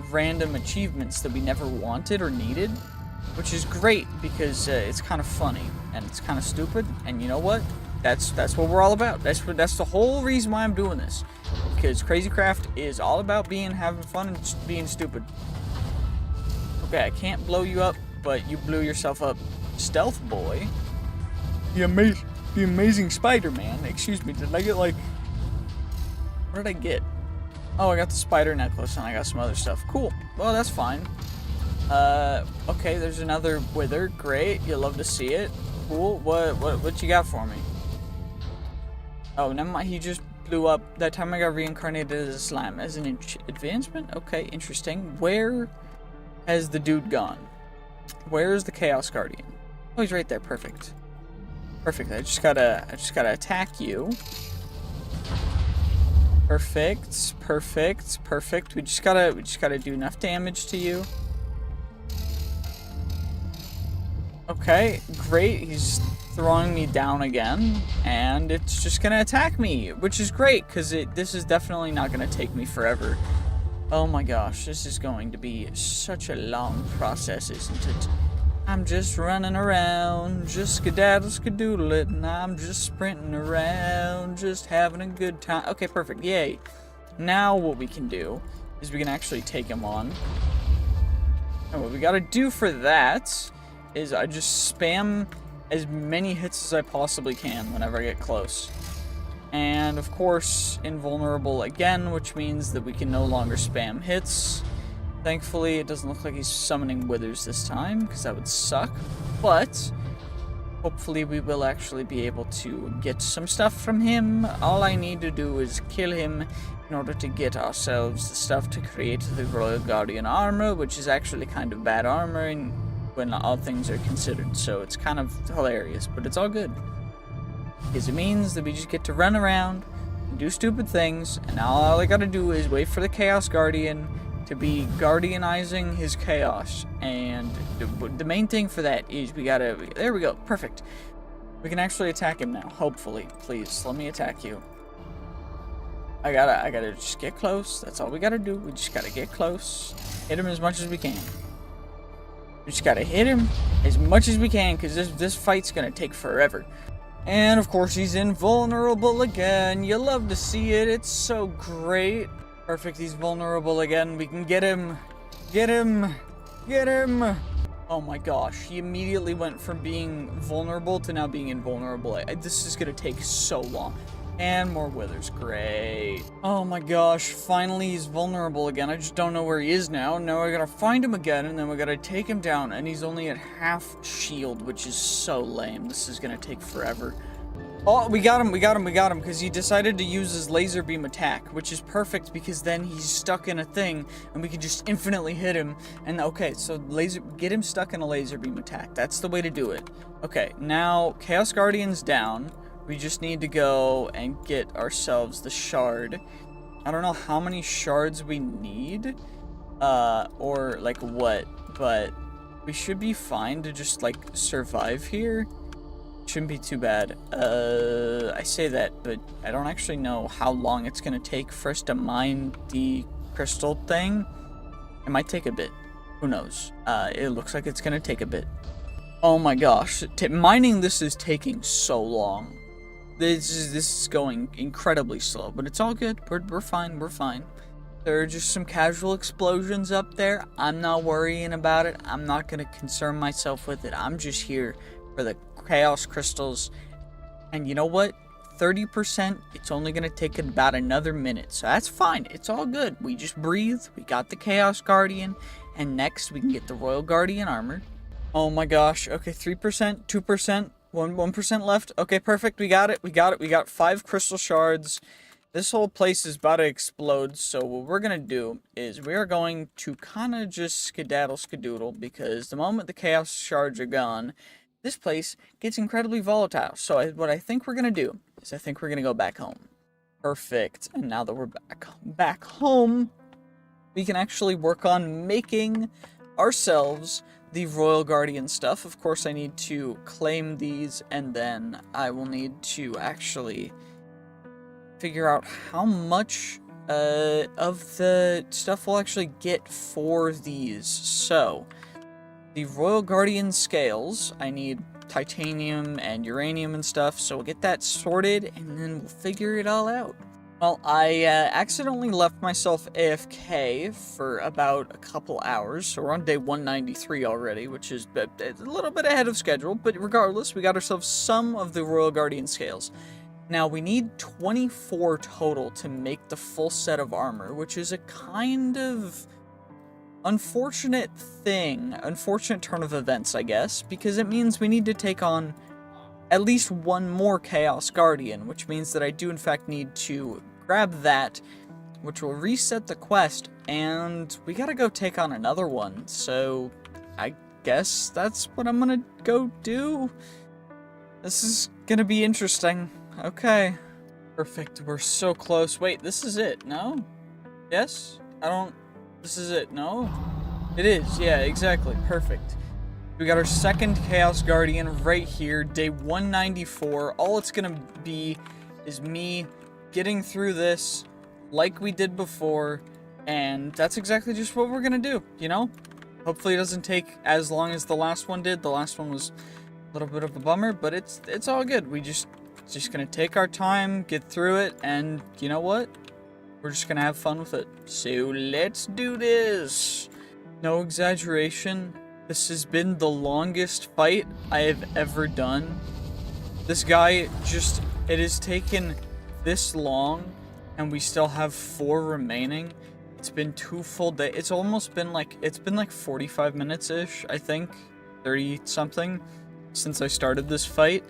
random achievements that we never wanted or needed. Which is great because it's kind of funny and it's kind of stupid, and you know what? That's what we're all about. That's the whole reason why I'm doing this. because Crazycraft is all about having fun and just being stupid. Okay, I can't blow you up, but you blew yourself up. Stealth boy. The amazing Spider-Man. Excuse me, did I get like... What did I get? Oh, I got the spider necklace and I got some other stuff. Cool. Well, that's fine. Okay, there's another wither. Great. You'll love to see it. Cool. What you got for me? Oh, never mind. He just blew up. That time I got reincarnated as a slime. As an advancement? Okay, interesting. Where has the dude gone? Where is the Chaos Guardian? Oh, he's right there. Perfect. Perfect. I just gotta attack you. Perfect. Perfect. Perfect. We just gotta do enough damage to you. Okay, great. He's throwing me down again, and it's just gonna attack me, which is great, because this is definitely not gonna take me forever. Oh my gosh, this is going to be such a long process, isn't it? I'm just running around, just skedaddle it, and I'm just sprinting around, just having a good time. Okay, perfect, yay. Now what we can do is we can actually take him on. And what we gotta do for that is I just spam as many hits as I possibly can whenever I get close. And of course, invulnerable again, which means that we can no longer spam hits. Thankfully, it doesn't look like he's summoning withers this time, because that would suck. But hopefully we will actually be able to get some stuff from him. All I need to do is kill him in order to get ourselves the stuff to create the Royal Guardian armor, which is actually kind of bad armor when all things are considered. So it's kind of hilarious, but it's all good. Because it means that we just get to run around and do stupid things, and now all I gotta do is wait for the Chaos Guardian to be guardianizing his chaos. And the main thing for that is we gotta... There we go. Perfect. We can actually attack him now. Hopefully. Please, let me attack you. I gotta just get close. That's all we gotta do. We just gotta get close. Hit him as much as we can. We just gotta hit him as much as we can, because this fight's gonna take forever. And of course he's invulnerable again. You love to see it. It's so great. Perfect, he's vulnerable again. We can get him. Get him. Get him. Oh my gosh, he immediately went from being vulnerable to now being invulnerable. This is gonna take so long. And more withers, great. Oh my gosh, finally he's vulnerable again. I just don't know where he is now. Now I gotta find him again, and then we gotta take him down, and he's only at half shield, which is so lame. This is gonna take forever. Oh, we got him, because he decided to use his laser beam attack, which is perfect, because then he's stuck in a thing, and we can just infinitely hit him. And okay, so get him stuck in a laser beam attack. That's the way to do it. Okay, now Chaos Guardian's down. We just need to go and get ourselves the shard. I don't know how many shards we need, or like what, but we should be fine to just like survive here. Shouldn't be too bad. I say that, but I don't actually know how long it's gonna take for us to mine the crystal thing. It might take a bit. Who knows? It looks like it's gonna take a bit. Oh my gosh, mining this is taking so long. This is going incredibly slow, but it's all good. We're fine. We're fine. There are just some casual explosions up there. I'm not worrying about it. I'm not gonna concern myself with it. I'm just here for the chaos crystals. And you know what? 30%. It's only gonna take about another minute, so that's fine. It's all good. We just breathe. We got the Chaos Guardian, and next we can get the Royal Guardian armor. Oh my gosh. Okay, 3%, 2%. 1% left. Okay, perfect. We got it. We got 5 crystal shards. This whole place is about to explode. So what we're going to do is we are going to kind of just skedaddle, because the moment the chaos shards are gone, this place gets incredibly volatile. So what I think we're going to do is I think we're going to go back home. Perfect. And now that we're back home, we can actually work on making ourselves the Royal Guardian stuff. Of course, I need to claim these, and then I will need to actually figure out how much of the stuff we'll actually get for these. So, the Royal Guardian scales, I need titanium and uranium and stuff, so we'll get that sorted, and then we'll figure it all out. Well, I accidentally left myself AFK for about a couple hours, so we're on day 193 already, which is a little bit ahead of schedule, but regardless, we got ourselves some of the Royal Guardian scales. Now, we need 24 total to make the full set of armor, which is a kind of unfortunate turn of events, I guess, because it means we need to take on at least one more Chaos Guardian, which means that I do in fact need to grab that, which will reset the quest, and we gotta go take on another one, so I guess that's what I'm gonna go do. This is gonna be interesting. Okay. Perfect, we're so close. Wait, this is it, no? Yes? This is it, no? It is, yeah, exactly, perfect. We got our second Chaos Guardian right here, day 194. All it's gonna be is me getting through this like we did before, and that's exactly just what we're gonna do, you know? Hopefully it doesn't take as long as the last one did. The last one was a little bit of a bummer, but it's all good. We just gonna take our time, get through it, and you know what? We're just gonna have fun with it. So let's do this! No exaggeration. This has been the longest fight I have ever done. This guy it has taken this long, and we still have 4 remaining. It's been 2 full days. It's almost been like, 45 minutes-ish, I think. 30-something since I started this fight.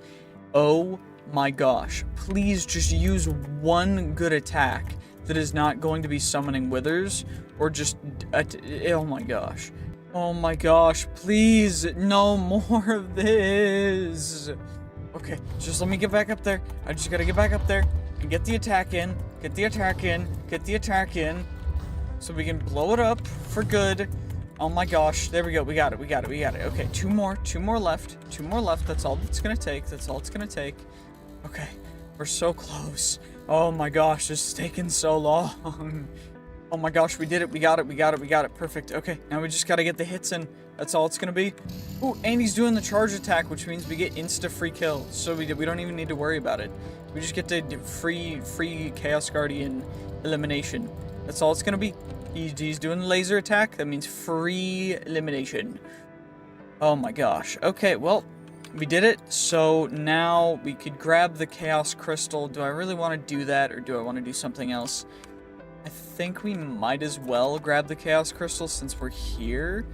Oh my gosh. Please just use one good attack that is not going to be summoning withers, or just, oh my gosh. Oh my gosh, please, no more of this. Okay, just let me get back up there. I just gotta get back up there and get the attack in, get the attack in, so we can blow it up for good. Oh my gosh, there we go, we got it. Okay, two more left, that's all it's gonna take, Okay, we're so close. Oh my gosh, this is taking so long. Oh my gosh, we did it, we got it, perfect. Okay, now we just gotta get the hits in. That's all it's gonna be. Ooh, and he's doing the charge attack, which means we get insta-free kill. So we don't even need to worry about it. We just get to free Chaos Guardian elimination. That's all it's gonna be. He's doing the laser attack, that means free elimination. Oh my gosh. Okay, well, we did it. So now we could grab the Chaos Crystal. Do I really want to do that, or do I want to do something else? I think we might as well grab the Chaos Crystal since we're here.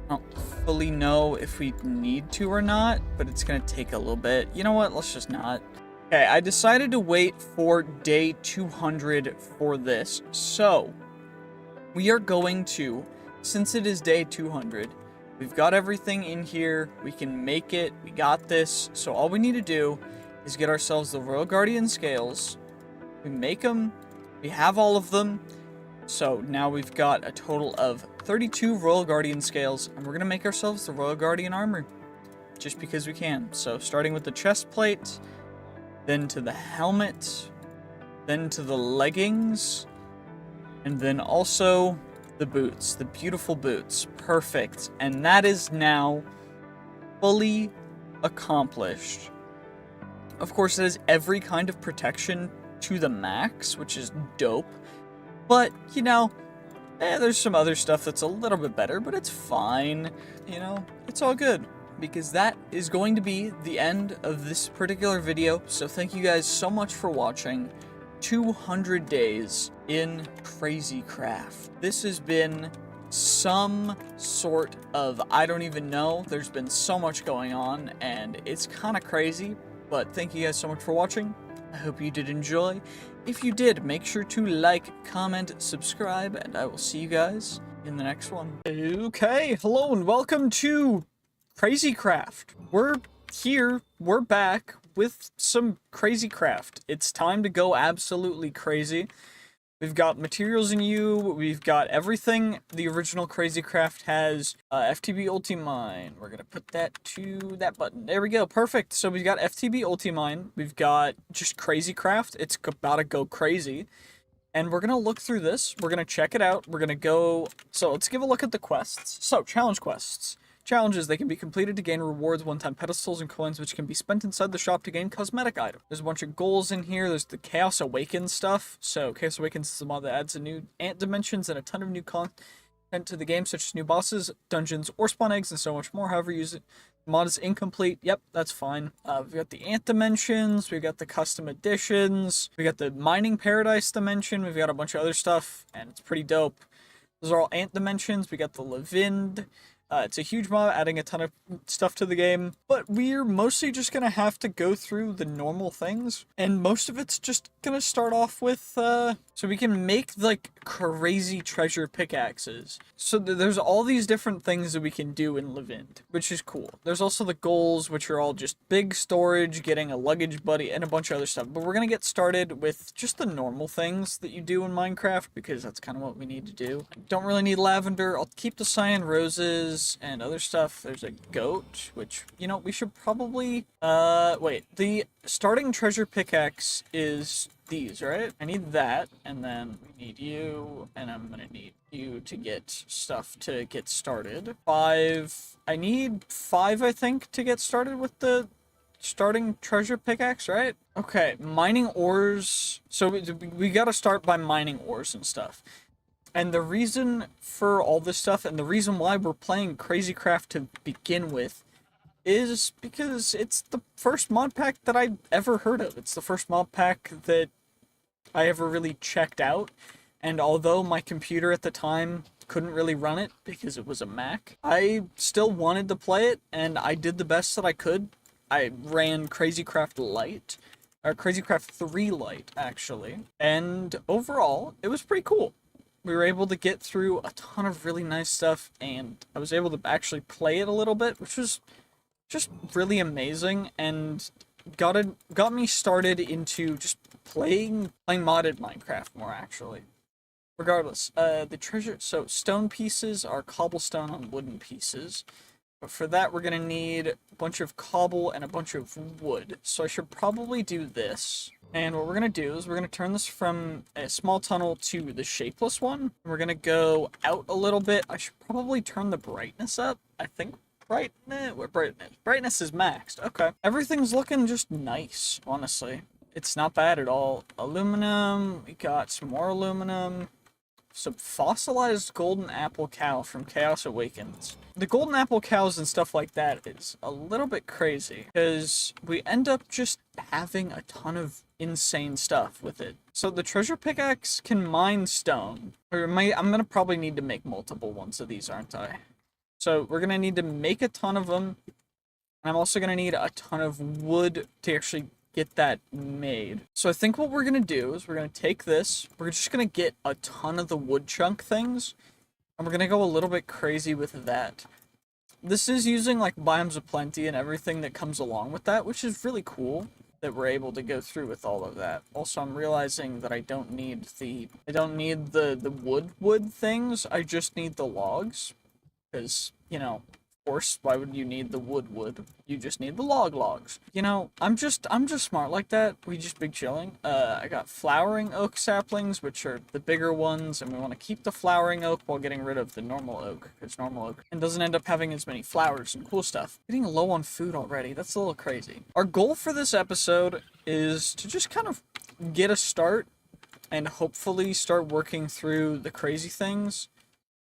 I don't fully know if we need to or not, but it's gonna take a little bit. You know what? Let's just not. Okay, I decided to wait for day 200 for this. So, we are going to, since it is day 200, we've got everything in here. We can make it. We got this. So all we need to do is get ourselves the Royal Guardian scales. We make them. We have all of them, so now we've got a total of 32 Royal Guardian scales, and we're going to make ourselves the Royal Guardian armor, just because we can. So starting with the chest plate, then to the helmet, then to the leggings, and then also the boots, the beautiful boots. Perfect, and that is now fully accomplished. Of course, it has every kind of protection to the max, which is dope, but you know, there's some other stuff that's a little bit better, but it's fine, you know, it's all good, because that is going to be the end of this particular video. So thank you guys so much for watching 200 days in Crazy Craft. This has been some sort of, I don't even know, there's been so much going on, and it's kind of crazy, but thank you guys so much for watching. I hope you did enjoy. If you did, make sure to like, comment, subscribe, and I will see you guys in the next one. Okay, hello and welcome to Crazy Craft. We're here, we're back with some Crazy Craft. It's time to go absolutely crazy. We've got materials in you, we've got everything the original Crazy Craft has. FTB Ultimine, we're gonna put that to that button. There we go, perfect. So we've got FTB Ultimine, we've got just Crazy Craft, it's about to go crazy. And we're gonna look through this, we're gonna check it out, we're gonna go, so let's give a look at the quests. So, challenge quests. Challenges. They can be completed to gain rewards, one-time pedestals, and coins, which can be spent inside the shop to gain cosmetic items. There's a bunch of goals in here. There's the Chaos Awakens stuff. So Chaos Awakens is a mod that adds a new ant dimensions and a ton of new content to the game, such as new bosses, dungeons, or spawn eggs, and so much more. However, use it. The mod is incomplete. Yep, that's fine. We've got the ant dimensions. We've got the custom editions. We got the mining paradise dimension. We've got a bunch of other stuff, and it's pretty dope. Those are all ant dimensions. We got the Levind. It's a huge mod, adding a ton of stuff to the game, but we're mostly just gonna have to go through the normal things, and most of it's just gonna start off with, so we can make, like, crazy treasure pickaxes. So there's all these different things that we can do in Levind, which is cool. There's also the goals, which are all just big storage, getting a luggage buddy, and a bunch of other stuff, but we're gonna get started with just the normal things that you do in Minecraft, because that's kind of what we need to do. I don't really need lavender. I'll keep the cyan roses and other stuff. There's a goat, which, you know, we should probably, wait, the starting treasure pickaxe is these, right? I need that, and then we need you, and I'm gonna need you to get stuff to get started. I need 5, I think, to get started with the starting treasure pickaxe, right? Okay, mining ores. So we gotta start by mining ores and stuff. And the reason for all this stuff, and the reason why we're playing Crazy Craft to begin with, is because it's the first mod pack that I ever heard of. It's the first mod pack that I ever really checked out. And although my computer at the time couldn't really run it because it was a Mac, I still wanted to play it, and I did the best that I could. I ran Crazy Craft Lite, or Crazy Craft 3 Lite, actually. And overall, it was pretty cool. We were able to get through a ton of really nice stuff, and I was able to actually play it a little bit, which was just really amazing, and got me started into just playing modded Minecraft more, actually. Regardless, the treasure, so stone pieces are cobblestone on wooden pieces. But for that, we're going to need a bunch of cobble and a bunch of wood. So I should probably do this. And what we're going to do is we're going to turn this from a small tunnel to the shapeless one. We're going to go out a little bit. I should probably turn the brightness up. I think brightness is maxed. Okay. Everything's looking just nice, honestly. It's not bad at all. Aluminum. We got some more aluminum. Some fossilized golden apple cow from Chaos Awakens. The golden apple cows and stuff like that is a little bit crazy, because we end up just having a ton of insane stuff with it. So the treasure pickaxe can mine stone. I'm gonna probably need to make multiple ones of these, aren't I? So we're gonna need to make a ton of them. And I'm also gonna need a ton of wood to actually get that made. So I think what we're gonna do is we're gonna take this, we're just gonna get a ton of the wood chunk things, and we're gonna go a little bit crazy with that. This is using like biomes of plenty and everything that comes along with that, which is really cool that we're able to go through with all of that. Also, I'm realizing that I don't need the wood things, I just need the logs, because, you know, course, why would you need the wood? You just need the logs. You know, I'm just smart like that. We just big chilling. I got flowering oak saplings, which are the bigger ones, and we want to keep the flowering oak while getting rid of the normal oak, because normal oak and doesn't end up having as many flowers and cool stuff. Getting low on food already. That's a little crazy. Our goal for this episode is to just kind of get a start and hopefully start working through the crazy things.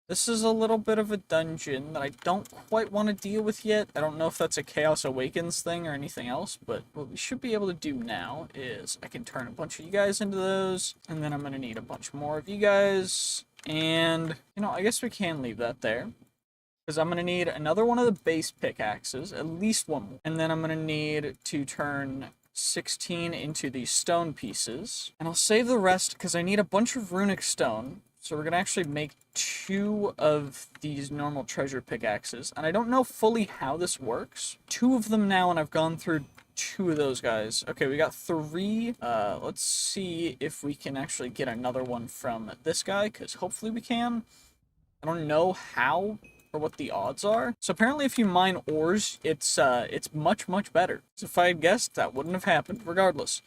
This is a little bit of a dungeon that I don't quite want to deal with yet. I don't know if that's a Chaos Awakens thing or anything else, but what we should be able to do now is I can turn a bunch of you guys into those, and then I'm going to need a bunch more of you guys, and, you know, I guess we can leave that there, because I'm going to need another one of the base pickaxes, at least one more, and then I'm going to need to turn 16 into these stone pieces, and I'll save the rest because I need a bunch of runic stone. So we're going to actually make 2 of these normal treasure pickaxes. And I don't know fully how this works. 2 of them now, and I've gone through 2 of those guys. Okay, we got 3. Let's see if we can actually get another one from this guy, because hopefully we can. I don't know how or what the odds are. So apparently if you mine ores, it's much, much better. So if I had guessed, that wouldn't have happened, regardless.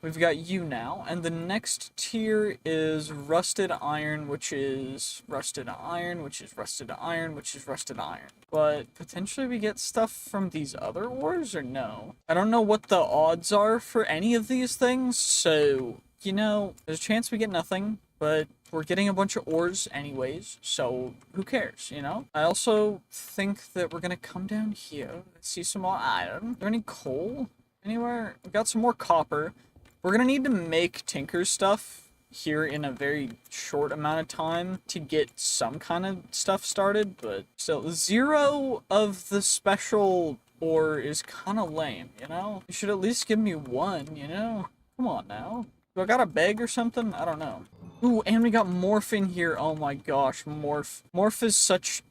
We've got you now, and the next tier is rusted iron, which is rusted iron, which is rusted iron, which is rusted iron. But potentially we get stuff from these other ores, or no? I don't know what the odds are for any of these things, so, you know, there's a chance we get nothing, but we're getting a bunch of ores anyways, so who cares, you know? I also think that we're gonna come down here, see some more iron. Is there any coal anywhere? We got some more copper. We're gonna need to make Tinker's stuff here in a very short amount of time to get some kind of stuff started, but still, 0 of the special ore is kind of lame, you know? You should at least give me 1, you know? Come on now. Do I got a beg or something? I don't know. Ooh, and we got Morph in here. Oh my gosh, Morph. Morph is such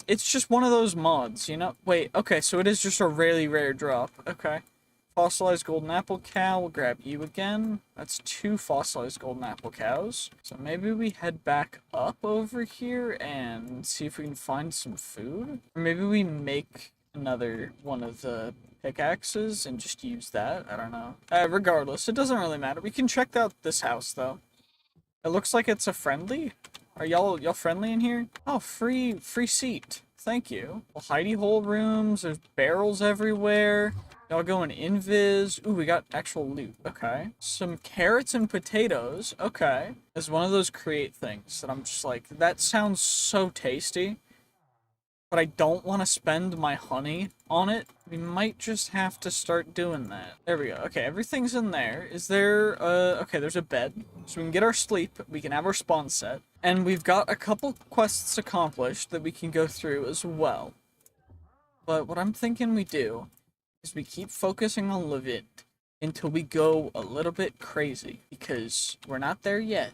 it's just one of those mods, you know? Wait, okay, so it is just a really rare drop. Okay. Fossilized golden apple cow. We'll grab you again. That's 2 fossilized golden apple cows. So maybe we head back up over here and see if we can find some food. Or maybe we make another one of the pickaxes and just use that. I don't know. Regardless, it doesn't really matter. We can check out this house though. It looks like it's a friendly. Are y'all friendly in here? Oh, free seat. Thank you. Well, hidey hole rooms. There's barrels everywhere. Y'all going invis. Ooh, we got actual loot. Okay. Some carrots and potatoes. Okay. It's one of those create things that I'm just like, that sounds so tasty. But I don't want to spend my honey on it. We might just have to start doing that. There we go. Okay, everything's in there. Is there, okay, there's a bed. So we can get our sleep. We can have our spawn set. And we've got a couple quests accomplished that we can go through as well. But what I'm thinking we do is we keep focusing on Levit until we go a little bit crazy. Because we're not there yet.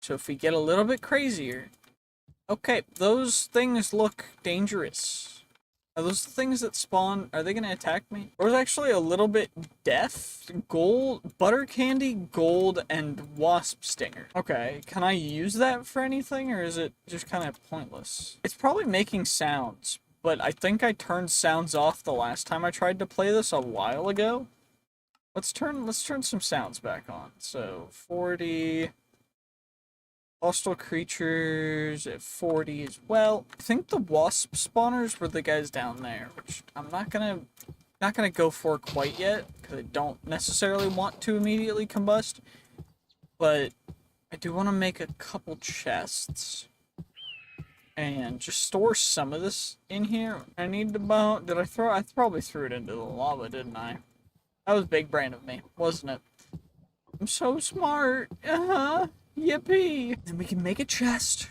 So if we get a little bit crazier... Okay, those things look dangerous. Are those the things that spawn? Are they gonna attack me? There's actually a little bit death, gold, butter candy, gold, and wasp stinger. Okay, can I use that for anything, or is it just kind of pointless? It's probably making sounds, but I think I turned sounds off the last time I tried to play this a while ago. Let's turn some sounds back on. So 40. Hostile creatures at 40 as well. I think the wasp spawners were the guys down there, which I'm not gonna go for quite yet, because I don't necessarily want to immediately combust. But I do want to make a couple chests. And just store some of this in here. I need to bone. Did I throw? I probably threw it into the lava, didn't I? That was big brain of me, wasn't it? I'm so smart. Yippee! And we can make a chest.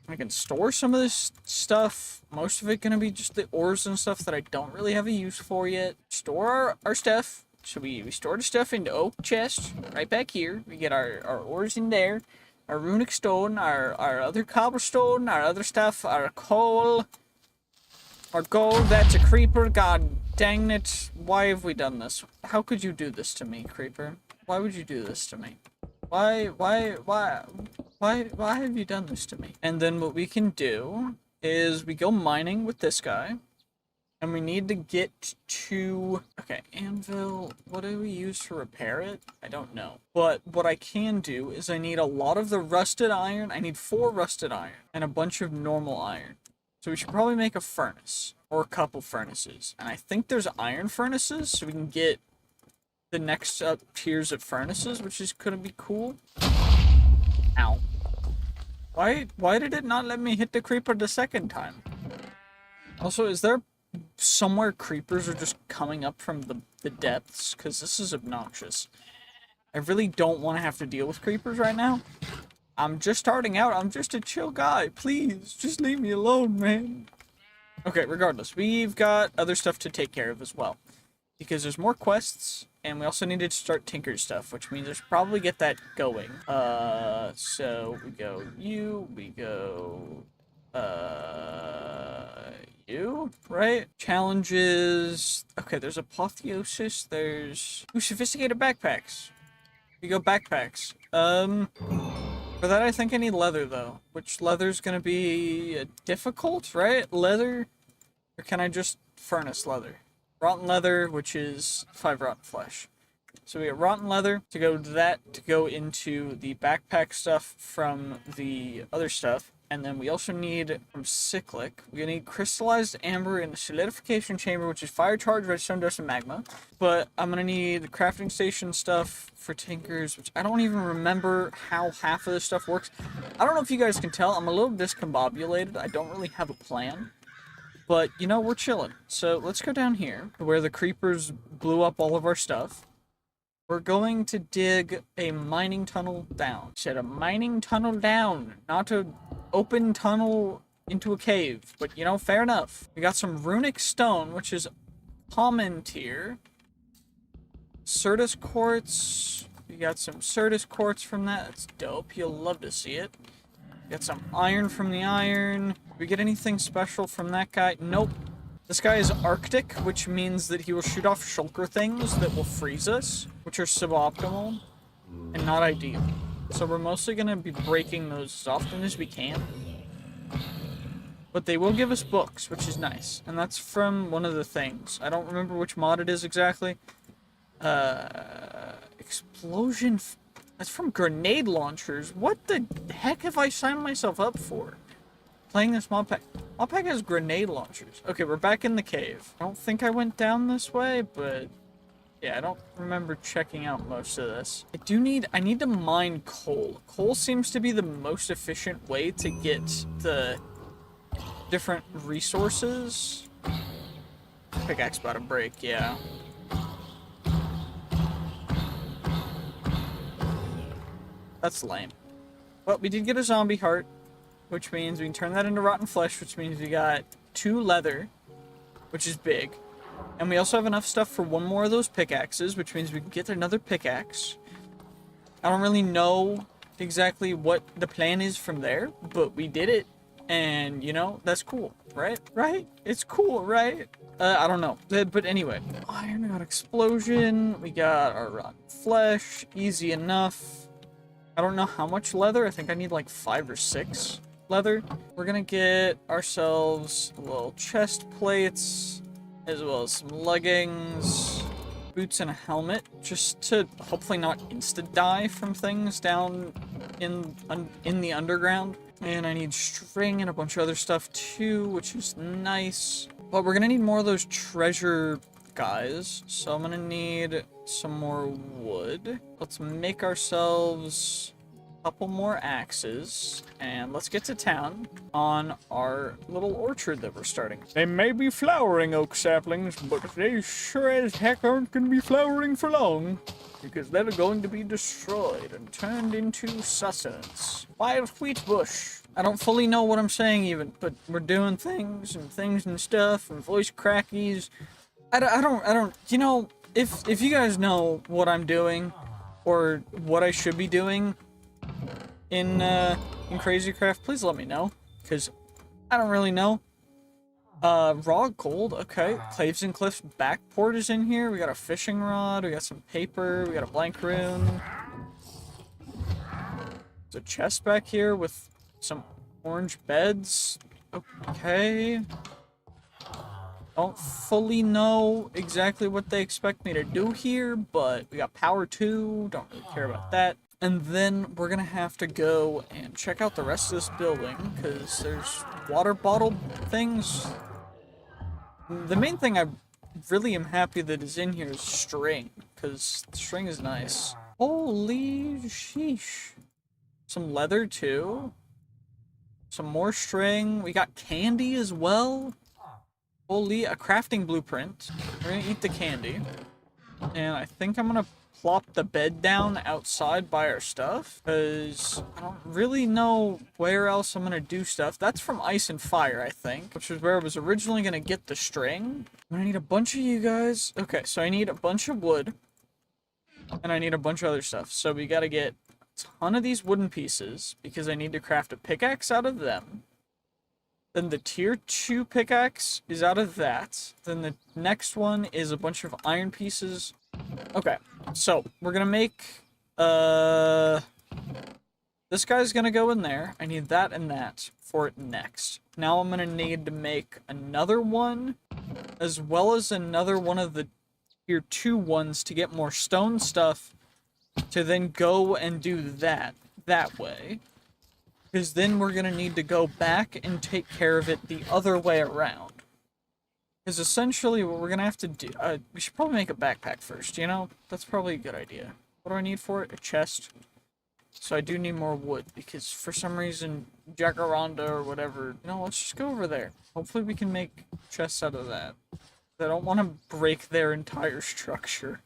I can store some of this stuff. Most of it gonna be just the ores and stuff that I don't really have a use for yet. Store our stuff. So we store the stuff into oak chest right back here. We get our ores in there. Our runic stone, our other cobblestone, our other stuff, our coal, our gold. That's a creeper. God dang it. Why have we done this? How could you do this to me, creeper? Why would you do this to me? Why have you done this to me? And then what we can do is we go mining with this guy. And we need to get to... Okay, anvil. What do we use to repair it? I don't know. But what I can do is I need a lot of the rusted iron. I need 4 rusted iron and a bunch of normal iron. So we should probably make a furnace. Or a couple furnaces. And I think there's iron furnaces, so we can get the next up tiers of furnaces, which is gonna be cool. Ow. Why did it not let me hit the creeper the second time? Also, is there somewhere creepers are just coming up from the depths? Because this is obnoxious. I really don't want to have to deal with creepers right now. I'm just starting out. I'm just a chill guy. Please, just leave me alone, man. Okay, regardless, we've got other stuff to take care of as well. Because there's more quests, and we also needed to start Tinker's stuff, which means I should probably get that going. So we go you, we go, you, right? Challenges. Okay, there's apotheosis, there's... Ooh, sophisticated backpacks. We go backpacks. For that I think I need leather, though. Which leather's gonna be difficult, right? Leather? Or can I just furnace leather? Rotten leather, which is 5 rotten flesh. So we got rotten leather to go to that, to go into the backpack stuff from the other stuff. And then we also need, from cyclic, we're gonna need crystallized amber in the solidification chamber, which is fire charge, redstone dust, and magma. But I'm gonna need the crafting station stuff for tinkers, which I don't even remember how half of this stuff works. I don't know if you guys can tell, I'm a little discombobulated. I don't really have a plan. But, you know, we're chilling. So let's go down here, where the creepers blew up all of our stuff. We're going to dig a mining tunnel down. Said a mining tunnel down, not a open tunnel into a cave. But, you know, fair enough. We got some runic stone, which is common tier. Certus quartz. We got some Certus quartz from that. That's dope. You'll love to see it. Got some iron from the iron. Did we get anything special from that guy? Nope. This guy is Arctic, which means that he will shoot off shulker things that will freeze us, which are suboptimal and not ideal. So we're mostly going to be breaking those as often as we can. But they will give us books, which is nice. And that's from one of the things. I don't remember which mod it is exactly. Explosion... That's from grenade launchers. What the heck have I signed myself up for? Playing this Modpack. Modpack has grenade launchers. Okay, we're back in the cave. I don't think I went down this way, but... Yeah, I don't remember checking out most of this. I need to mine coal. Coal seems to be the most efficient way to get the different resources. Pickaxe about to break, yeah. That's lame. Well, we did get a zombie heart, which means we can turn that into rotten flesh, which means we got 2 leather, which is big. And we also have enough stuff for 1 more of those pickaxes, which means we can get another pickaxe. I don't really know exactly what the plan is from there, but we did it. And, you know, that's cool, right? Right? It's cool, right? I don't know. But anyway, iron, we got explosion, we got our rotten flesh, easy enough. I don't know how much leather. I think I need like 5 or 6 leather. We're gonna get ourselves little chest plates, as well as some leggings, boots, and a helmet, just to hopefully not insta-die from things down in the underground. And I need string and a bunch of other stuff too, which is nice. But we're gonna need more of those treasure guys, so I'm gonna need some more wood. Let's make ourselves a couple more axes, and let's get to town on our little orchard that we're starting. They may be flowering oak saplings, but they sure as heck aren't gonna be flowering for long, because they're going to be destroyed and turned into sustenance. Wild wheat bush. I don't fully know what I'm saying even, but we're doing things and stuff and voice crackies. I don't, you know, if you guys know what I'm doing or what I should be doing in Crazycraft, please let me know, because I don't really know. Raw gold, okay. Claves and Cliffs backport is in here. We got a fishing rod, we got some paper, we got a blank rune. There's a chest back here with some orange beds. Okay. Don't fully know exactly what they expect me to do here, but we got power 2, don't really care about that. And then we're gonna have to go and check out the rest of this building, because there's water bottle things. The main thing I really am happy that is in here is string, because string is nice. Holy sheesh. Some leather too. Some more string. We got candy as well. Holy, a crafting blueprint. We're gonna eat the candy. And I think I'm gonna plop the bed down outside by our stuff, because I don't really know where else I'm gonna do stuff. That's from Ice and Fire, I think, which is where I was originally gonna get the string. I'm gonna need a bunch of you guys. Okay, so I need a bunch of wood, and I need a bunch of other stuff. So we gotta get a ton of these wooden pieces, because I need to craft a pickaxe out of them. Then the tier 2 pickaxe is out of that. Then the next one is a bunch of iron pieces. Okay, so we're gonna make, this guy's gonna go in there. I need that and that for it next. Now I'm gonna need to make another one, as well as another one of the tier 2 ones to get more stone stuff to then go and do that way. Because then we're going to need to go back and take care of it the other way around. Because essentially what we're going to have to do... we should probably make a backpack first, you know? That's probably a good idea. What do I need for it? A chest. So I do need more wood, because for some reason, Jacaranda or whatever... You know, let's just go over there. Hopefully we can make chests out of that. I don't want to break their entire structure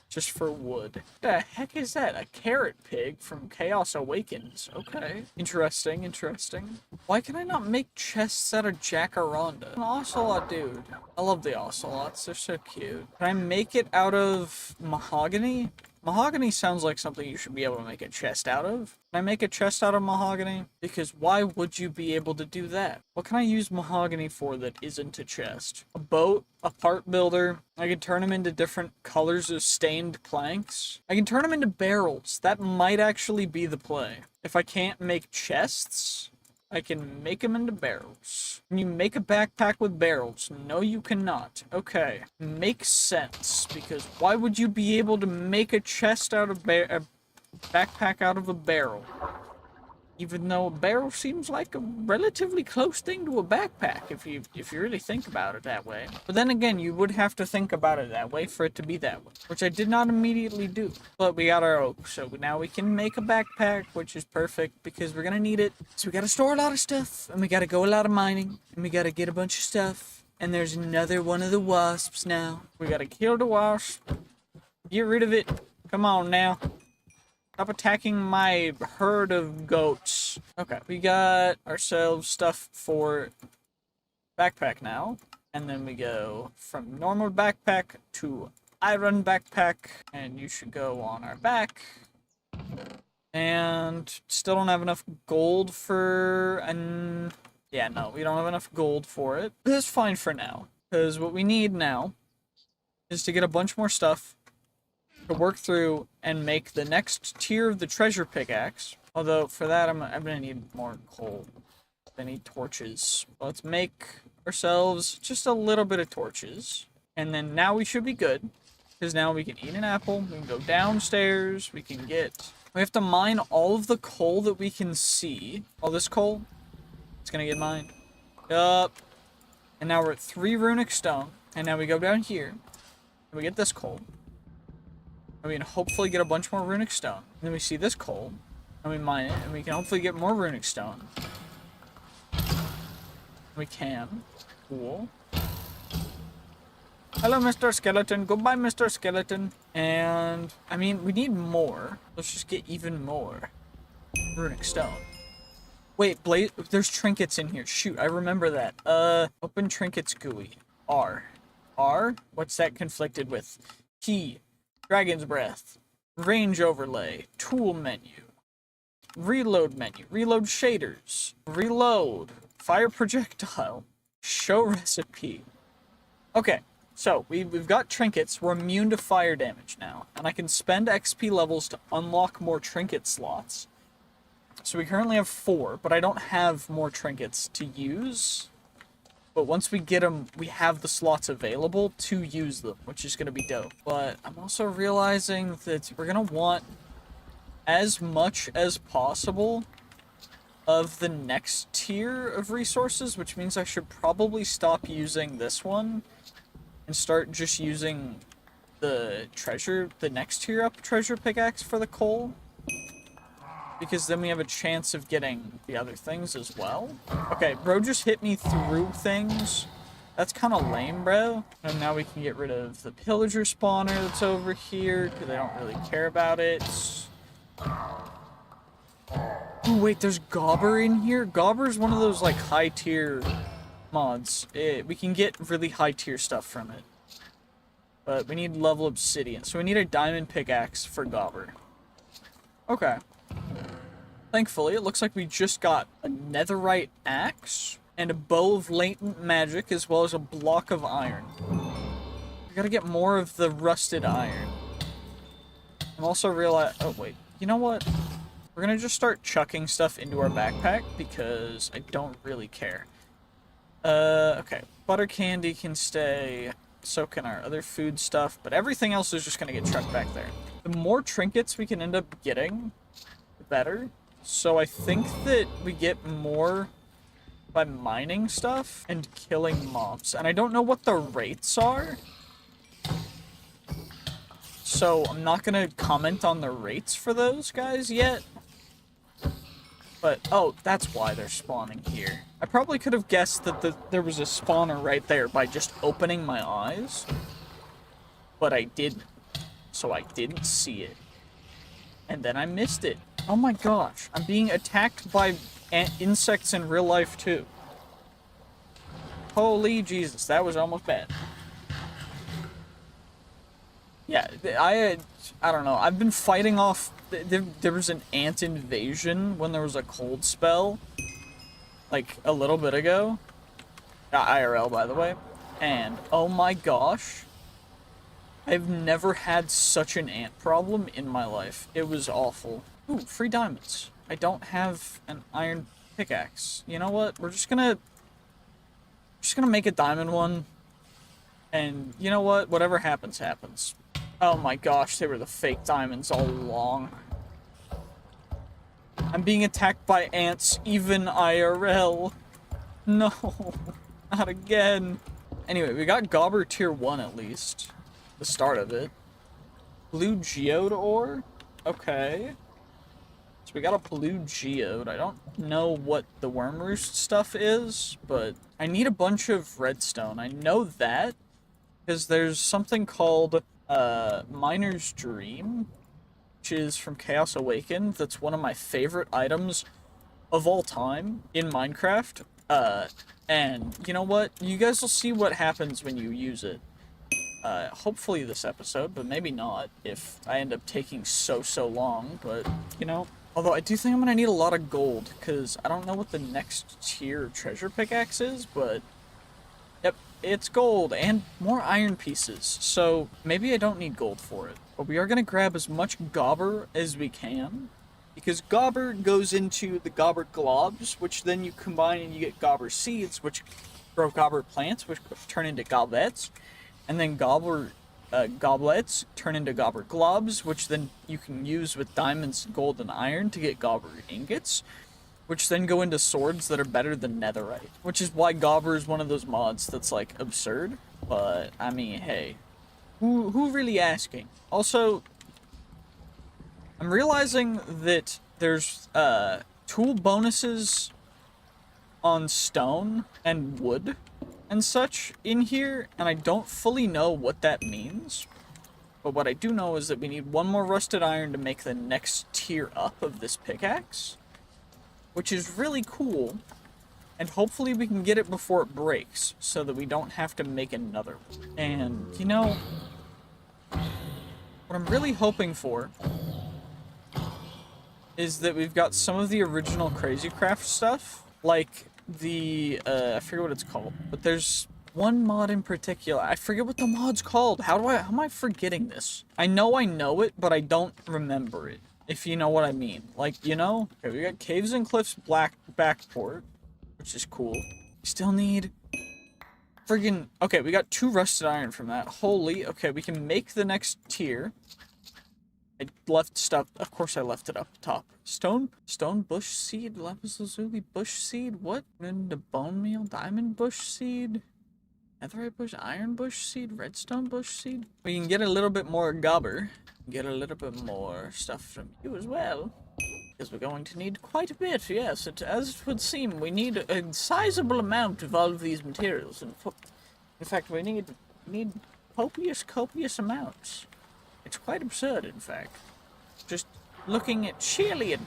just for wood. The heck is that? A carrot pig from Chaos Awakens. Okay. Interesting, interesting. Why can I not make chests out of Jacaranda? An ocelot, dude. I love the ocelots. They're so cute. Can I make it out of mahogany? Mahogany sounds like something you should be able to make a chest out of. Can I make a chest out of mahogany? Because why would you be able to do that? What can I use mahogany for that isn't a chest? A boat, a part builder. I can turn them into different colors of stained planks. I can turn them into barrels. That might actually be the play. If I can't make chests, I can make them into barrels. Can you make a backpack with barrels? No, you cannot. Okay. Makes sense, because why would you be able to make a chest out of a backpack out of a barrel? Even though a barrel seems like a relatively close thing to a backpack, if you really think about it that way. But then again, you would have to think about it that way for it to be that way, which I did not immediately do. But we got our oak, so now we can make a backpack, which is perfect, because we're gonna need it. So we gotta store a lot of stuff, and we gotta go a lot of mining, and we gotta get a bunch of stuff. And there's another one of the wasps now. We gotta kill the wasp. Get rid of it. Come on now. Stop attacking my herd of goats. Okay, we got ourselves stuff for backpack now. And then we go from normal backpack to iron backpack. And you should go on our back. And still don't have enough gold for... yeah, no, we don't have enough gold for it. That's fine for now. Because what we need now is to get a bunch more stuff to work through and make the next tier of the treasure pickaxe. Although, for that, I'm gonna need more coal. I need torches. Let's make ourselves just a little bit of torches. And then now we should be good. Because now we can eat an apple, we can go downstairs, we can get... We have to mine all of the coal that we can see. All this coal, it's gonna get mined. Yup. And now we're at 3 runic stone. And now we go down here, and we get this coal. And we can hopefully get a bunch more runic stone. And then we see this coal, and we mine it, and we can hopefully get more runic stone. We can. Cool. Hello, Mr. Skeleton. Goodbye, Mr. Skeleton. And, I mean, we need more. Let's just get even more runic stone. Wait, Blaze, there's trinkets in here. Shoot, I remember that. Open trinkets GUI. R. R? What's that conflicted with? Key. Dragon's Breath, Range Overlay, Tool Menu, Reload Menu, Reload Shaders, Reload, Fire Projectile, Show Recipe. Okay, so we've got trinkets. We're immune to fire damage now, and I can spend XP levels to unlock more trinket slots. So we currently have 4, but I don't have more trinkets to use. But once we get them, we have the slots available to use them, which is going to be dope. But I'm also realizing that we're going to want as much as possible of the next tier of resources, which means I should probably stop using this one and start just using the next tier up treasure pickaxe for the coal. Because then we have a chance of getting the other things as well. Okay, bro just hit me through things. That's kind of lame, bro. And now we can get rid of the pillager spawner that's over here, because I don't really care about it. Oh, wait, there's Gobber in here? Gobber's one of those, like, high-tier mods. We can get really high-tier stuff from it. But we need level obsidian, so we need a diamond pickaxe for Gobber. Okay. Thankfully, it looks like we just got a netherite axe and a bow of latent magic, as well as a block of iron. We gotta get more of the rusted iron. I'm also realizing... Oh, wait. You know what? We're gonna just start chucking stuff into our backpack, because I don't really care. Okay. Butter candy can stay. so can our other food stuff, but everything else is just gonna get trucked back there. The more trinkets we can end up getting, the better. So I think that we get more by mining stuff and killing mobs. And I don't know what the rates are, so I'm not gonna comment on the rates for those guys yet. But, oh, that's why they're spawning here. I probably could have guessed that there was a spawner right there by just opening my eyes. But I didn't. So I didn't see it. And then I missed it. Oh my gosh. I'm being attacked by insects in real life too. Holy Jesus, that was almost bad. Yeah, I don't know. I've been fighting off... There was an ant invasion when there was a cold spell. Like, a little bit ago. IRL, by the way. And, oh my gosh. I've never had such an ant problem in my life. It was awful. Ooh, free diamonds. I don't have an iron pickaxe. You know what? We're just gonna make a diamond one. And, you know what? Whatever happens, happens. Oh my gosh, they were the fake diamonds all along. I'm being attacked by ants, even IRL. No, not again. Anyway, we got Gobber tier 1 at least. The start of it. Blue geode ore? Okay. So we got a blue geode. I don't know what the worm roost stuff is, but I need a bunch of redstone. I know that, because there's something called Miner's Dream, which is from Chaos Awakened. That's one of my favorite items of all time in Minecraft. And you know what? You guys will see what happens when you use it. Hopefully this episode, but maybe not if I end up taking so long, but, you know. Although I do think I'm gonna need a lot of gold, because I don't know what the next tier treasure pickaxe is, but... Yep, it's gold, and more iron pieces, so maybe I don't need gold for it. But we are going to grab as much gobber as we can, because gobber goes into the gobber globs, which then you combine and you get gobber seeds, which grow gobber plants, which turn into goblets, and then goblets turn into gobber globs, which then you can use with diamonds, gold, and iron to get gobber ingots, which then go into swords that are better than netherite. Which is why Gobber is one of those mods that's, like, absurd. But, I mean, hey. Who really asking? Also, I'm realizing that there's, tool bonuses on stone and wood and such in here, and I don't fully know what that means. But what I do know is that we need one more rusted iron to make the next tier up of this pickaxe, which is really cool, and hopefully we can get it before it breaks, so that we don't have to make another one. And, you know, what I'm really hoping for is that we've got some of the original Crazycraft stuff, like the, I forget what it's called, but there's one mod in particular. I forget what the mod's called. How am I forgetting this? I know it, but I don't remember it. If you know what I mean. Like, you know? Okay, we got Caves and Cliffs Backport, which is cool. Still need... friggin... Okay, we got 2 rusted iron from that. Holy... Okay, we can make the next tier. I left stuff... Of course I left it up top. Stone bush seed? Lapis lazuli bush seed? What? Into bone meal? Diamond bush seed? Netherite bush? Iron bush seed? Redstone bush seed? We can get a little bit more gobber. Get a little bit more stuff from you as well, because we're going to need quite a bit. Yes, as it would seem, we need a sizable amount of all of these materials. In fact, we need copious amounts. It's quite absurd, in fact. Just looking at sheerly at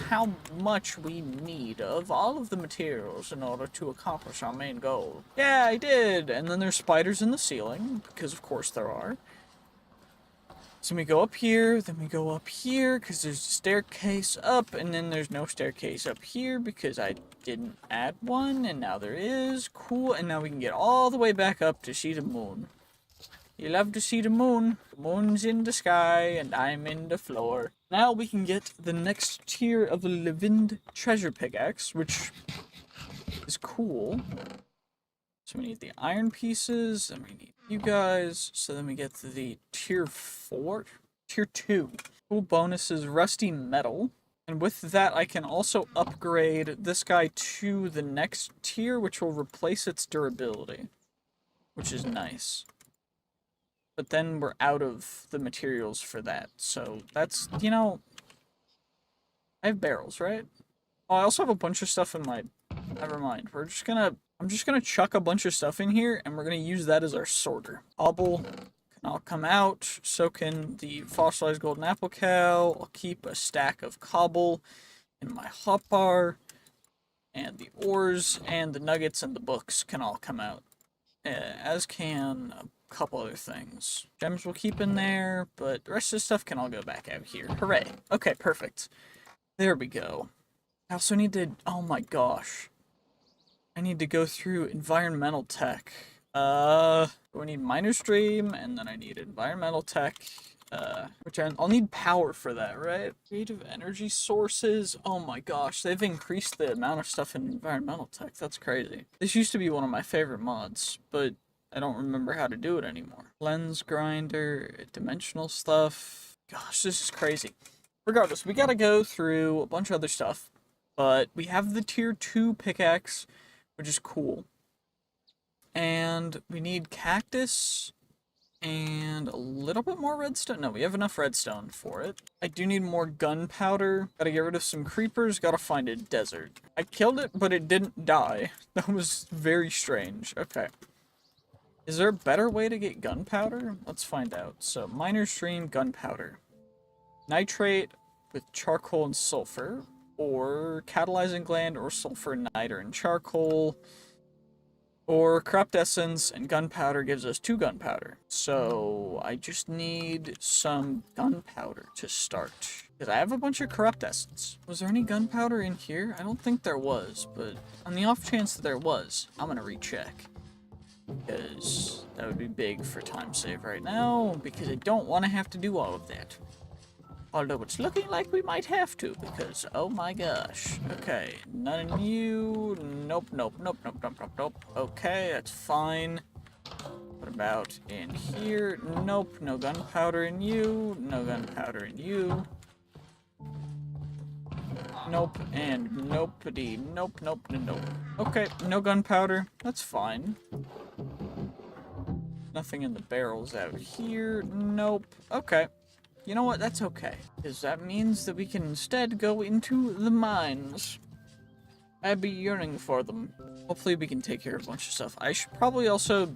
how much we need of all of the materials in order to accomplish our main goal. Yeah, I did. And then there's spiders in the ceiling, because of course there are. So we go up here, then we go up here, because there's a staircase up, and then there's no staircase up here, because I didn't add one, and now there is. Cool, and now we can get all the way back up to see the moon. You love to see the moon. The moon's in the sky, and I'm in the floor. Now we can get the next tier of the Levined treasure pickaxe, which is cool. So we need the iron pieces, and we need you guys. So then we get to the tier 4, tier 2. Cool bonuses, rusty metal. And with that, I can also upgrade this guy to the next tier, which will replace its durability, which is nice. But then we're out of the materials for that. So that's, you know, I have barrels, right? Oh, I also have a bunch of stuff in my... Never mind. I'm just gonna chuck a bunch of stuff in here, and we're gonna use that as our sorter. Cobble can all come out. So can the fossilized golden apple cow. I'll keep a stack of cobble in my hotbar. And the ores and the nuggets and the books can all come out. As can a couple other things. Gems we'll keep in there, but the rest of the stuff can all go back out here. Hooray. Okay, perfect. There we go. I also need to... Oh my gosh. I need to go through environmental tech. I need miner stream, and then I need environmental tech. Which I'll need power for that, right? Creative energy sources. Oh my gosh, they've increased the amount of stuff in environmental tech. That's crazy. This used to be one of my favorite mods, but I don't remember how to do it anymore. Lens grinder, dimensional stuff. Gosh, this is crazy. Regardless, we gotta go through a bunch of other stuff, but we have the tier 2 pickaxe, which is cool. And we need cactus and a little bit more redstone. No, we have enough redstone for it. I do need more gunpowder. Gotta get rid of some creepers. Gotta find a desert. I killed it, but it didn't die. That was very strange. Okay. Is there a better way to get gunpowder? Let's find out. So, miner stream, gunpowder. Nitrate with charcoal and sulfur. Or catalyzing gland or sulfur, niter, and charcoal. Or corrupt essence and gunpowder gives us 2 gunpowder. So I just need some gunpowder to start. Because I have a bunch of corrupt essence. Was there any gunpowder in here? I don't think there was, but on the off chance that there was, I'm gonna recheck. Because that would be big for time save right now, because I don't want to have to do all of that. Although it's looking like we might have to, because, oh my gosh. Okay, none in you. Nope, nope, nope, nope, nope, nope, nope. Okay, that's fine. What about in here? Nope, no gunpowder in you. No gunpowder in you. Nope, and nopedy. Nope, nope, nope. Okay, no gunpowder. That's fine. Nothing in the barrels out here. Nope. Okay. You know what? That's okay. Because that means that we can instead go into the mines. I'd be yearning for them. Hopefully we can take care of a bunch of stuff. I should probably also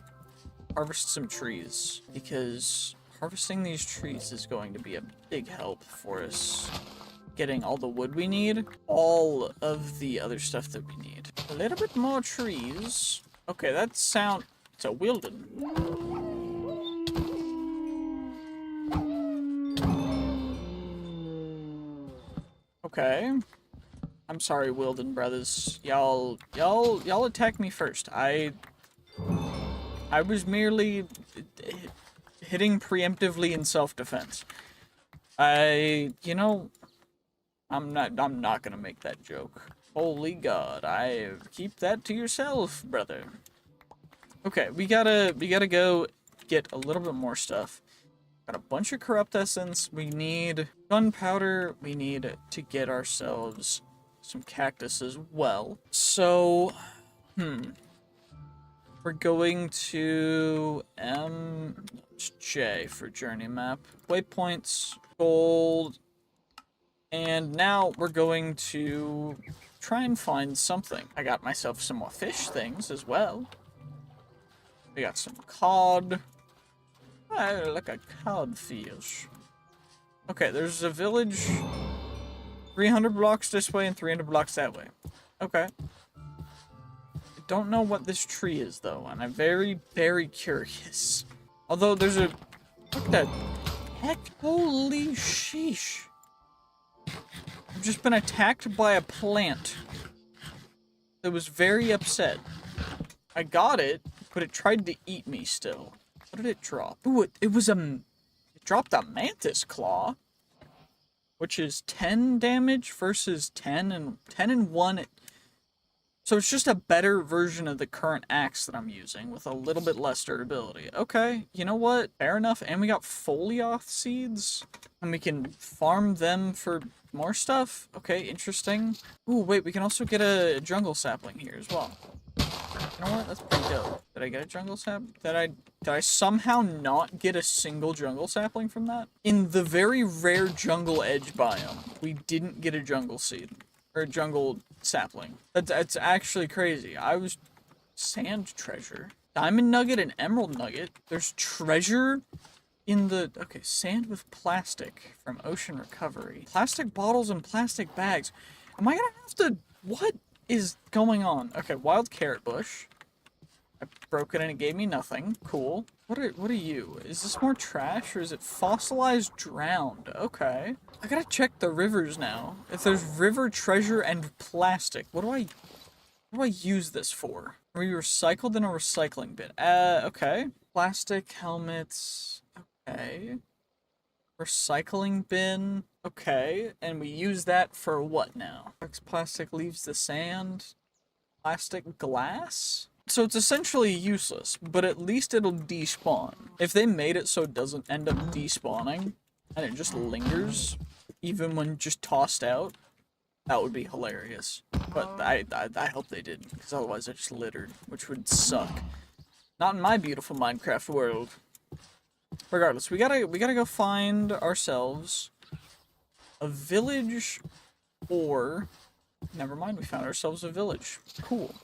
harvest some trees. Because harvesting these trees is going to be a big help for us getting all the wood we need. All of the other stuff that we need. A little bit more trees. Okay, that sound... It's a Wilden. Okay. I'm sorry, Wilden brothers. Y'all attacked me first. I was merely hitting preemptively in self-defense. You know, I'm not gonna make that joke. Holy God, keep that to yourself, brother. Okay, we gotta go get a little bit more stuff. Got a bunch of corrupt essence. We need gunpowder. We need to get ourselves some cactus as well. So, we're going to J for journey map. Waypoints, gold, and now we're going to try and find something. I got myself some more fish things as well. We got some cod. Like a codfish. Okay, there's a village 300 blocks this way and 300 blocks that way. Okay. I don't know what this tree is, though, and I'm very, very curious. Although there's a... Look at that. Heck, holy sheesh. I've just been attacked by a plant that was very upset. I got it, but it tried to eat me still. What did it drop? Ooh, it dropped a mantis claw, which is 10 damage versus 10 and 1. So it's just a better version of the current axe that I'm using with a little bit less durability. Okay, you know what? Fair enough. And we got folioth seeds. And we can farm them for more stuff. Okay, interesting. Ooh, wait, we can also get a jungle sapling here as well. You know what? That's pretty dope. Did I get a jungle sap? Did I somehow not get a single jungle sapling from that? In the very rare jungle edge biome, we didn't get a jungle seed. Or a jungle sapling. That's actually crazy. I was... Sand treasure. Diamond nugget and emerald nugget. There's treasure in the... Okay, sand with plastic from ocean recovery. Plastic bottles and plastic bags. Am I gonna have to... What is going on? Okay, wild carrot bush. I broke it and it gave me nothing. Cool. What are you? Is this more trash or is it fossilized drowned? Okay. I gotta check the rivers now. If there's river treasure and plastic, what do I use this for? Are we recycled in a recycling bin? Okay. Plastic helmets. Okay. Recycling bin. Okay. And we use that for what now? Plastic leaves the sand. Plastic glass? So it's essentially useless, but at least it'll despawn. If they made it so it doesn't end up despawning, and it just lingers, even when just tossed out, that would be hilarious. But I hope they didn't, because otherwise it just littered, which would suck. Not in my beautiful Minecraft world. Regardless, we gotta go find ourselves a village, or... Never mind, we found ourselves a village. Cool.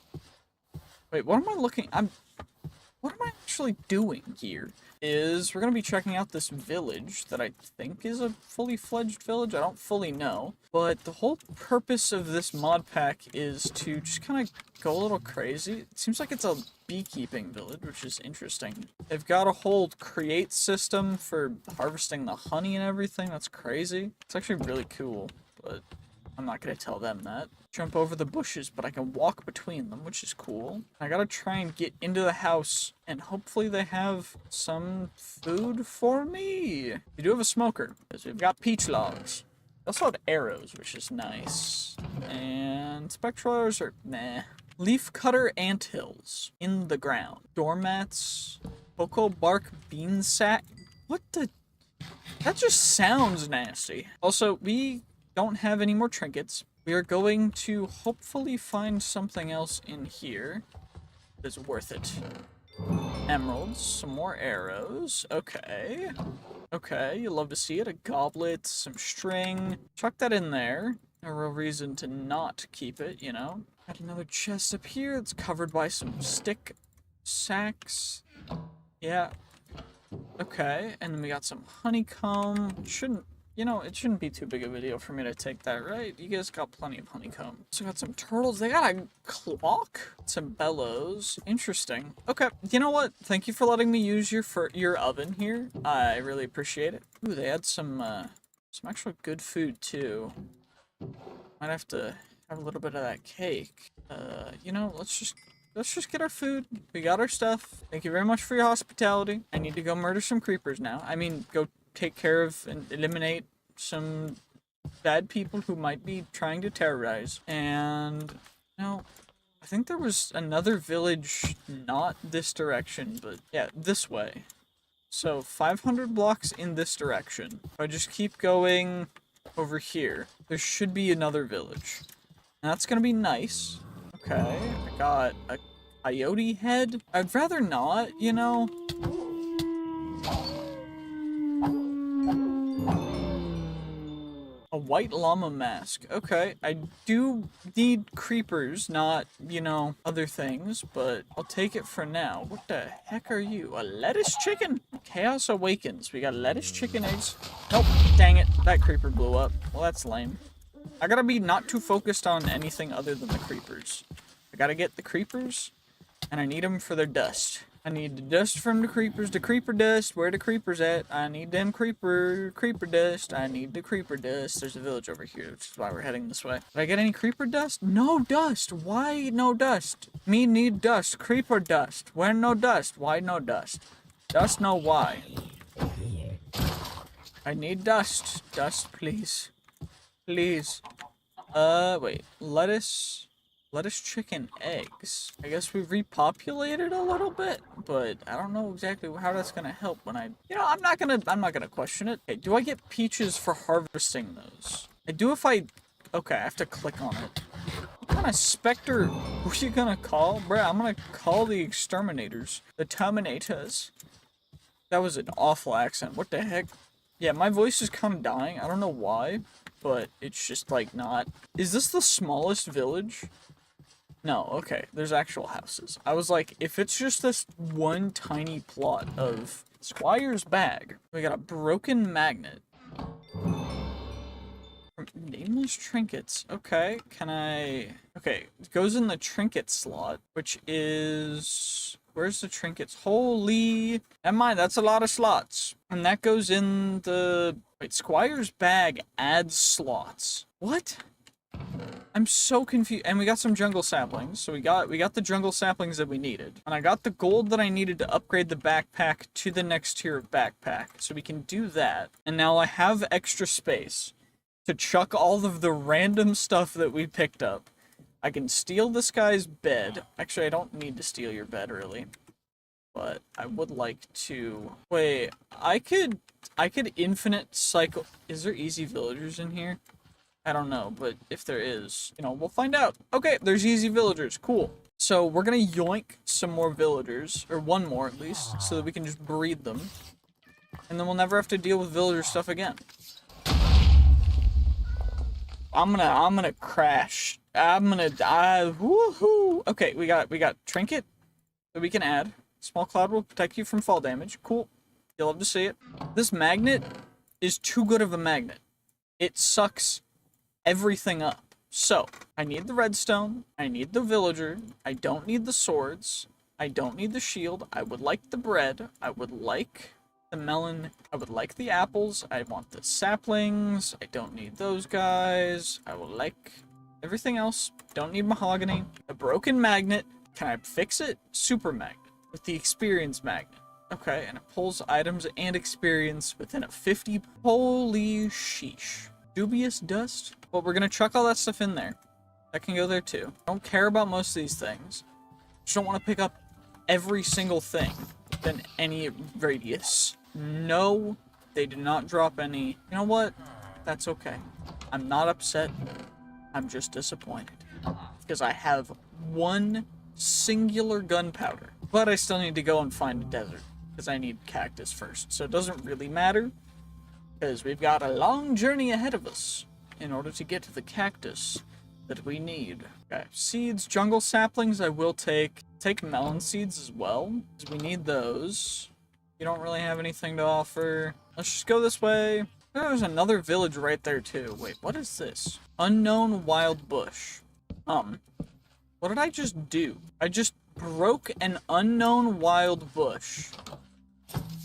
Wait, what am I looking... What am I actually doing here? We're gonna be checking out this village that I think is a fully fledged village. I don't fully know. But the whole purpose of this mod pack is to just kind of go a little crazy. It seems like it's a beekeeping village, which is interesting. They've got a whole create system for harvesting the honey and everything. That's crazy. It's actually really cool, but I'm not gonna tell them that. Jump over the bushes, but I can walk between them, which is cool. I gotta try and get into the house, and hopefully they have some food for me. We do have a smoker, because we've got peach logs. They also have arrows, which is nice. And spectral arrows are meh. Leaf cutter anthills in the ground. Doormats, cocoa bark bean sack. What the? That just sounds nasty. Also, we don't have any more trinkets. We are going to hopefully find something else in here that's worth it. Emeralds, some more arrows. Okay. Okay, you love to see it. A goblet, some string. Chuck that in there. No real reason to not keep it, you know. Got another chest up here. It's covered by some stick sacks. Yeah. Okay, and then we got some honeycomb. You know, it shouldn't be too big a video for me to take that, right? You guys got plenty of honeycomb. So got some turtles. They got a clock. Some bellows. Interesting. Okay, you know what? Thank you for letting me use your oven here. I really appreciate it. Ooh, they had some actual good food too. Might have to have a little bit of that cake. You know, let's just get our food. We got our stuff. Thank you very much for your hospitality. I need to go murder some creepers now. I mean, go take care of and eliminate some bad people who might be trying to terrorize. And, you know, I think there was another village, not this direction, but yeah, this way. So 500 blocks in this direction. If I just keep going over here, there should be another village. And that's gonna be nice. Okay, I got a coyote head. I'd rather not, you know. A white llama mask. Okay, I do need creepers, not, you know, other things, but I'll take it for now. What the heck are you? A lettuce chicken? Chaos Awakens. We got lettuce chicken eggs. Nope, dang it. That creeper blew up. Well, that's lame. I gotta be not too focused on anything other than the creepers. I gotta get the creepers, and I need them for their dust. I need the dust from the creeper dust. Where the creepers at? I need them creeper dust. I need the creeper dust. There's a village over here, which is why we're heading this way. Did I get any creeper dust? No dust. Why no dust? Me need dust. Creeper dust. Where no dust? Why no dust? Dust no why. I need dust. Dust, please. Please. Wait. Lettuce. lettuce, chicken, eggs. I guess we repopulated a little bit, but I don't know exactly how that's gonna help when I'm not gonna question it. Okay, do I get peaches for harvesting those? I do if I, okay, I have to click on it. What kind of specter were you gonna call? Bruh, I'm gonna call the exterminators. The Terminators. That was an awful accent. What the heck? Yeah, my voice is kind of dying. I don't know why, but it's just like not. Is this the smallest village? No, okay. There's actual houses. I was like, if it's just this one tiny plot of Squire's bag, we got a broken magnet. Nameless trinkets. Okay, can I... Okay, it goes in the trinket slot, which is... Where's the trinkets? Holy... Never mind, that's a lot of slots. And that goes in the... Wait, Squire's bag adds slots. What? I'm so confused. And we got some jungle saplings. So we got the jungle saplings that we needed. And I got the gold that I needed to upgrade the backpack to the next tier of backpack. So we can do that. And now I have extra space to chuck all of the random stuff that we picked up. I can steal this guy's bed. Actually, I don't need to steal your bed, really. But I would like to... Wait, I could infinite cycle... Is there easy villagers in here? I don't know, but if there is, we'll find out. Okay, there's easy villagers. Cool. So we're gonna yoink some more villagers, or one more at least, so that we can just breed them. And then we'll never have to deal with villager stuff again. I'm gonna crash. I'm gonna die. Woohoo! Okay, we got trinket that we can add. Small cloud will protect you from fall damage. Cool. You'll love to see it. This magnet is too good of a magnet. It sucks everything up. So, I need the redstone. I need the villager. I don't need the swords. I don't need the shield. I would like the bread. I would like the melon. I would like the apples. I want the saplings. I don't need those guys. I will like everything else. Don't need mahogany. A broken magnet. Can I fix it? Super magnet with the experience magnet. Okay, and it pulls items and experience within a 50. Holy sheesh. Dubious dust? Well, we're gonna chuck all that stuff in there. That can go there too. I don't care about most of these things. Just don't want to pick up every single thing within any radius. No, they did not drop any. You know what? That's okay. I'm not upset. I'm just disappointed. Because I have one singular gunpowder. But I still need to go and find a desert. Because I need cactus first. So it doesn't really matter. Because we've got a long journey ahead of us in order to get to the cactus that we need. Okay, seeds, jungle saplings I will take. Take melon seeds as well, because we need those. You don't really have anything to offer. Let's just go this way. There's another village right there too. Wait, what is this? Unknown wild bush. What did I just do? I just broke an unknown wild bush.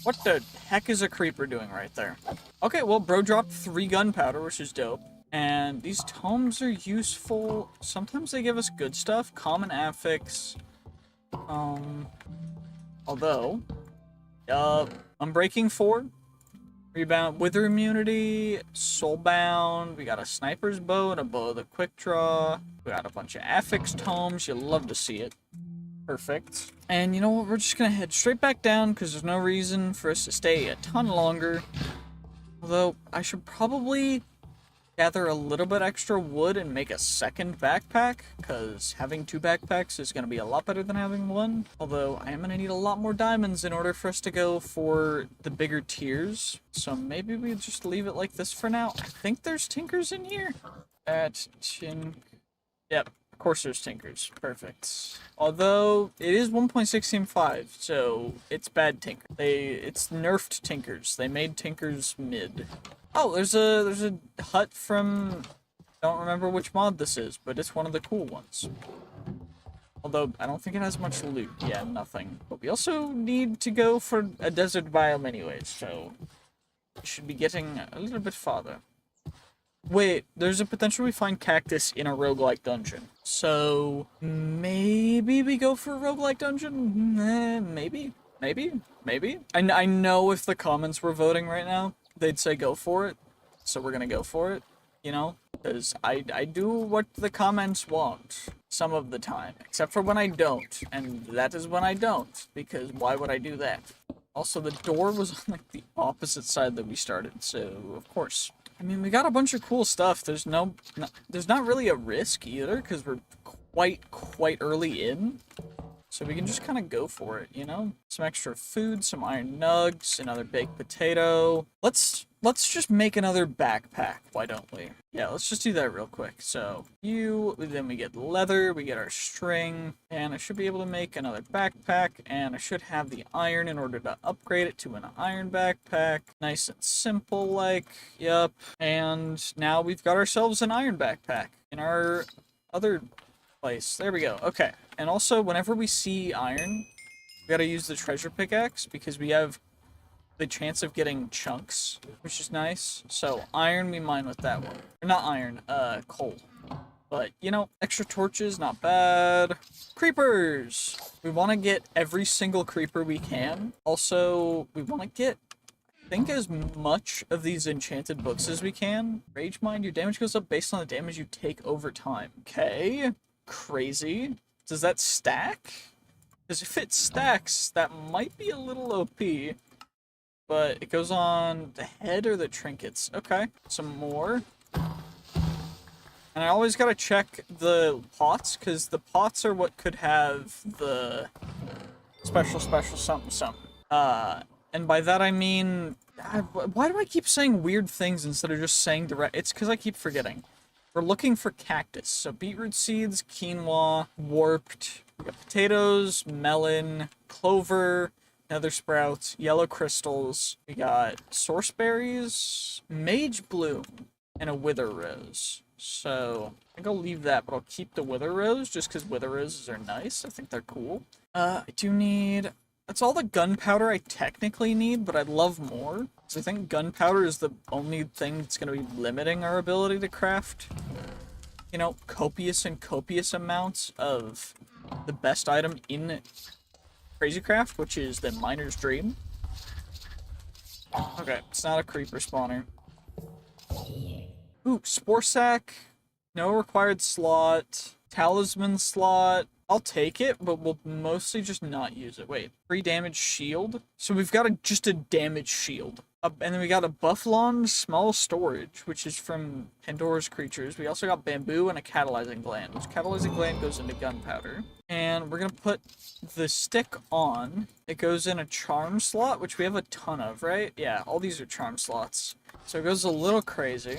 What the heck is a creeper doing right there? Okay, well, bro dropped 3 gunpowder, which is dope. And these tomes are useful. Sometimes they give us good stuff. Common affix. Although, Unbreaking 4. Rebound, Wither immunity, Soulbound. We got a sniper's bow and a bow of the quick draw. We got a bunch of affix tomes. You'll love to see it. Perfect. And you know what? We're just gonna head straight back down because there's no reason for us to stay a ton longer. Although, I should probably gather a little bit extra wood and make a second backpack, because having 2 backpacks is going to be a lot better than having 1. Although, I am going to need a lot more diamonds in order for us to go for the bigger tiers. So maybe we just leave it like this for now. I think there's tinkers in here. Yep. Of course there's tinkers. Perfect. Although, it is 1.16.5, so it's bad tinker. It's nerfed tinkers. They made tinkers mid. Oh, there's a hut from... don't remember which mod this is, but it's one of the cool ones. Although, I don't think it has much loot. Yeah, nothing. But we also need to go for a desert biome anyways, so... we should be getting a little bit farther. Wait, there's a potential we find cactus in a roguelike dungeon. So, maybe we go for a roguelike dungeon? Maybe? I know if the comments were voting right now, they'd say go for it. So we're gonna go for it, because I do what the comments want. some of the time, except for when I don't, and that is when I don't, because why would I do that? Also, the door was on, like, the opposite side that we started, so, of course. I mean, we got a bunch of cool stuff. There's there's not really a risk, either, because we're quite early in. So we can just kind of go for it, you know? Some extra food, some iron nugs, another baked potato. Let's just make another backpack, why don't we? Yeah, let's just do that real quick. So, then we get leather, we get our string, and I should be able to make another backpack, and I should have the iron in order to upgrade it to an iron backpack. Nice and simple, like, yep. And now we've got ourselves an iron backpack in our other place. There we go. Okay. And also, whenever we see iron, we gotta use the treasure pickaxe because we have the chance of getting chunks, which is nice. So, iron we mine with that one. Or not iron, coal. But, you know, extra torches, not bad. Creepers! We want to get every single creeper we can. Also, we want to get, I think, as much of these enchanted books as we can. Rage Mind, your damage goes up based on the damage you take over time. Okay. Crazy. Does that stack? Because if it stacks, that might be a little OP. But it goes on the head or the trinkets. Okay, some more. And I always gotta check the pots, because the pots are what could have the special something. And by that I mean... why do I keep saying weird things instead of just saying the right... It's because I keep forgetting. We're looking for cactus, so beetroot seeds, quinoa, warped, we got potatoes, melon, clover, nether sprouts, yellow crystals, we got source berries, mage bloom, and a wither rose. So, I think I'll leave that, but I'll keep the wither rose, just because wither roses are nice. I think they're cool. I do need... That's all the gunpowder I technically need, but I'd love more. So I think gunpowder is the only thing that's going to be limiting our ability to craft, you know, copious amounts of the best item in Crazy Craft, which is the Miner's Dream. Okay, it's not a creeper spawner. Ooh, Spore Sack. No required slot. Talisman slot. I'll take it, but we'll mostly just not use it. Wait, free damage shield? So we've got just a damage shield. And then we got a Bufflon small storage, which is from Pandora's creatures. We also got bamboo and a catalyzing gland, which catalyzing gland goes into gunpowder. And we're gonna put the stick on. It goes in a charm slot, which we have a ton of, right? Yeah, all these are charm slots. So it goes a little crazy.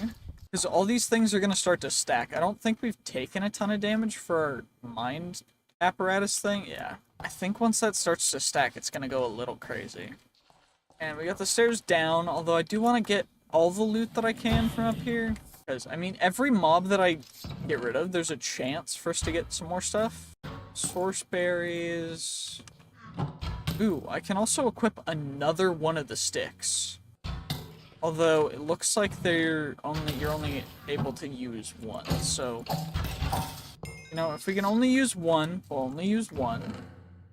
Because all these things are gonna start to stack. I don't think we've taken a ton of damage for our mind apparatus thing. Yeah. I think once that starts to stack, it's gonna go a little crazy. And we got the stairs down, although I do want to get all the loot that I can from up here. Because, I mean, every mob that I get rid of, there's a chance for us to get some more stuff. Source berries. Ooh, I can also equip another one of the sticks. Although, it looks like you're only able to use one. So, you know, if we can only use one, we'll only use one.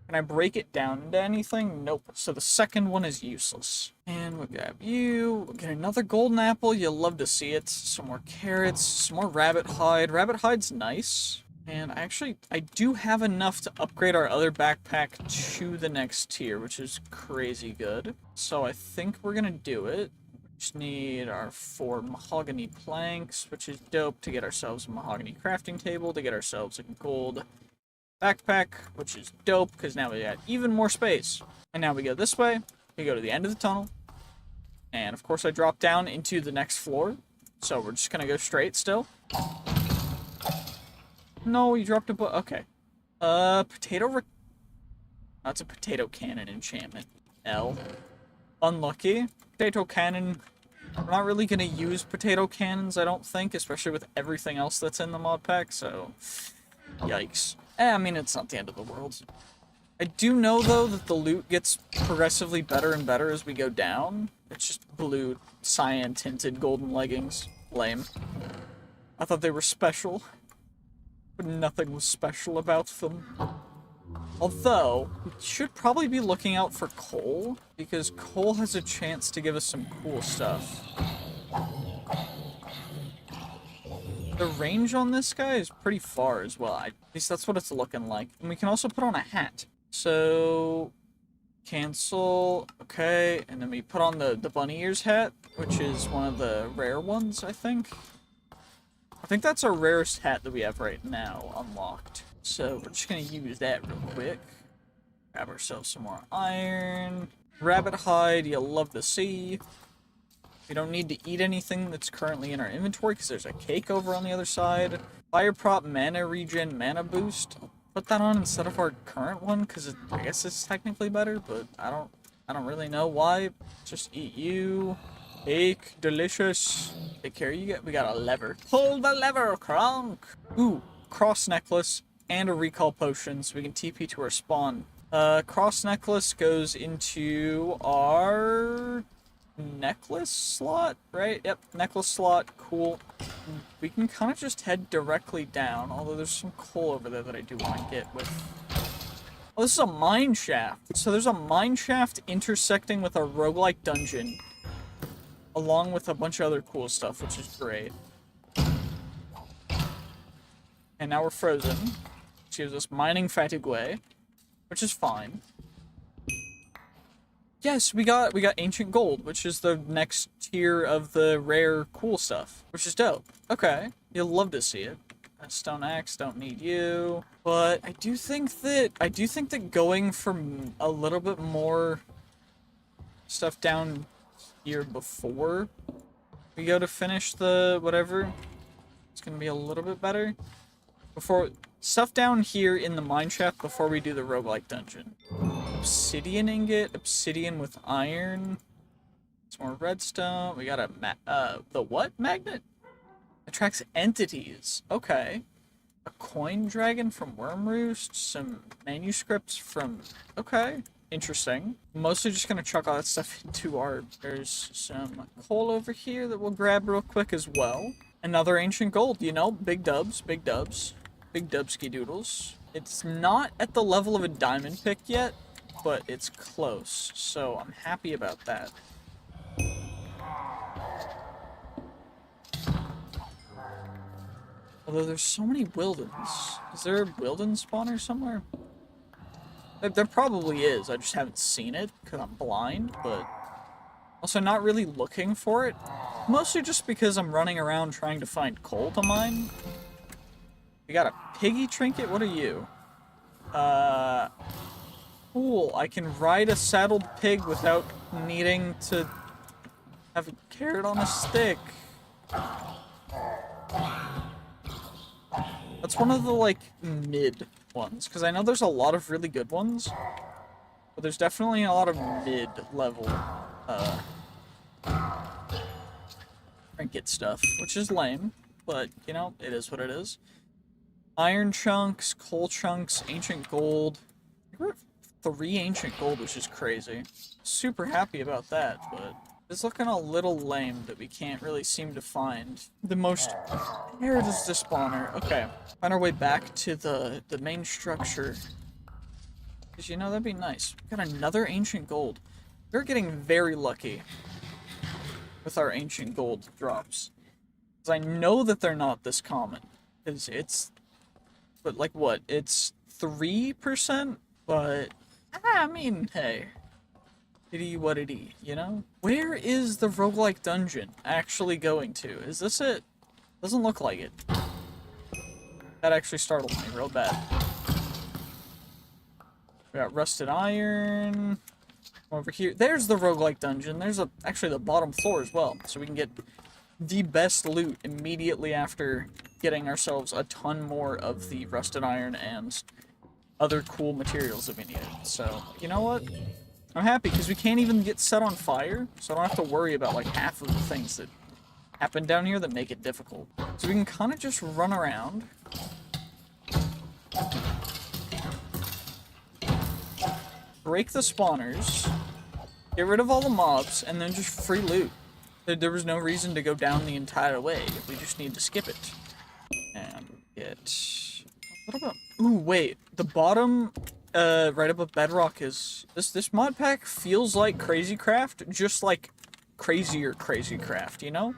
Can I break it down into anything? Nope. So the second one is useless. And we'll grab you. We'll get another golden apple. You'll love to see it. Some more carrots. Some more rabbit hide. Rabbit hide's nice. And I do have enough to upgrade our other backpack to the next tier, which is crazy good. So I think we're gonna do it. We just need our 4 mahogany planks, which is dope, to get ourselves a mahogany crafting table, to get ourselves a gold backpack, which is dope, because now we got even more space. And now we go this way, we go to the end of the tunnel, and of course I drop down into the next floor, so we're just gonna go straight still. No, you dropped a okay. That's a potato cannon enchantment. L. Unlucky. Potato cannon. We're not really gonna use potato cannons, I don't think, especially with everything else that's in the mod pack, so... Yikes. I mean, it's not the end of the world. I do know, though, that the loot gets progressively better and better as we go down. It's just blue, cyan-tinted golden leggings. Lame. I thought they were special, but nothing was special about them. Although, we should probably be looking out for coal, because coal has a chance to give us some cool stuff. The range on this guy is pretty far as well. At least that's what it's looking like. And we can also put on a hat. So, cancel, okay. And then we put on the bunny ears hat, which is one of the rare ones, I think. I think that's our rarest hat that we have right now unlocked. So we're just gonna use that real quick. Grab ourselves some more iron. Rabbit hide, you'll love to see. We don't need to eat anything that's currently in our inventory because there's a cake over on the other side. Fire prop, mana regen, mana boost. I'll put that on instead of our current one because I guess it's technically better, but I don't really know why. Just eat you. Cake, delicious. Take care. We got a lever. Pull the lever, Kronk. Ooh, cross necklace and a recall potion, so we can TP to our spawn. Cross necklace goes into our necklace slot, right? Yep, necklace slot, cool. We can kind of just head directly down, although there's some coal over there that I do want to get with. Oh, this is a mine shaft. So there's a mine shaft intersecting with a roguelike dungeon, along with a bunch of other cool stuff, which is great. And now we're frozen, which gives us mining fatigue, which is fine. Yes, we got ancient gold, which is the next tier of the rare cool stuff, which is dope. Okay, you'll love to see it. That stone axe, don't need you. But I do think that going from a little bit more stuff down here before we go to finish the whatever, it's gonna be a little bit better. Before stuff down here in the mine shaft before we do the roguelike dungeon. Obsidian ingot, obsidian with iron, some more redstone. We got a the what magnet? Attracts entities. Okay. A coin dragon from Wormroost, some manuscripts from, okay, interesting. Mostly just gonna chuck all that stuff into our, there's some coal over here that we'll grab real quick as well. Another ancient gold, you know, big dubs, big dubs. Big dubski doodles. It's not at the level of a diamond pick yet, but it's close, so I'm happy about that. Although there's so many Wildens. Is there a Wilden spawner somewhere? There probably is, I just haven't seen it because I'm blind, but also not really looking for it. Mostly just because I'm running around trying to find coal to mine. We got a piggy trinket? What are you? Cool. I can ride a saddled pig without needing to have a carrot on a stick. That's one of the, like, mid ones. Because I know there's a lot of really good ones. But there's definitely a lot of mid-level, trinket stuff. Which is lame. But, you know, it is what it is. Iron chunks, coal chunks, ancient gold. We're at 3 ancient gold, which is crazy. Super happy about that, but it's looking a little lame that we can't really seem to find the most. There it is, the spawner. Okay, find our way back to the main structure. Because, you know, that'd be nice. We got another ancient gold. We're getting very lucky with our ancient gold drops. Because I know that they're not this common. Because it's... But, like, what? It's 3%? But, I mean, hey. Itty what itty, you know? Where is the roguelike dungeon actually going to? Is this it? Doesn't look like it. That actually startled me real bad. We got rusted iron. Over here. There's the roguelike dungeon. There's actually the bottom floor as well. So we can get the best loot immediately after getting ourselves a ton more of the rusted iron and other cool materials that we needed. So, you know what? I'm happy because we can't even get set on fire, so I don't have to worry about like half of the things that happen down here that make it difficult. So we can kind of just run around. Break the spawners, get rid of all the mobs, and then just free loot. There was no reason to go down the entire way. We just need to skip it. And get... What about... Ooh, wait. The bottom, right above bedrock is... This mod pack feels like Crazy Craft, just like crazier Crazy Craft, you know?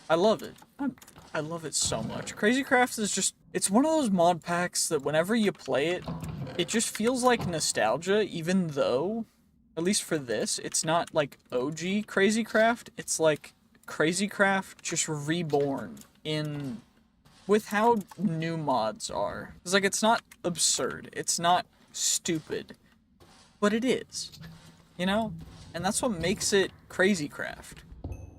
I love it. I love it so much. Crazy Craft is just, it's one of those mod packs that whenever you play it, it just feels like nostalgia, even though, at least for this, it's not like OG Crazy Craft, it's like Crazy Craft just reborn in, with how new mods are. It's like, it's not absurd, it's not stupid, but it is, you know? And that's what makes it Crazy Craft.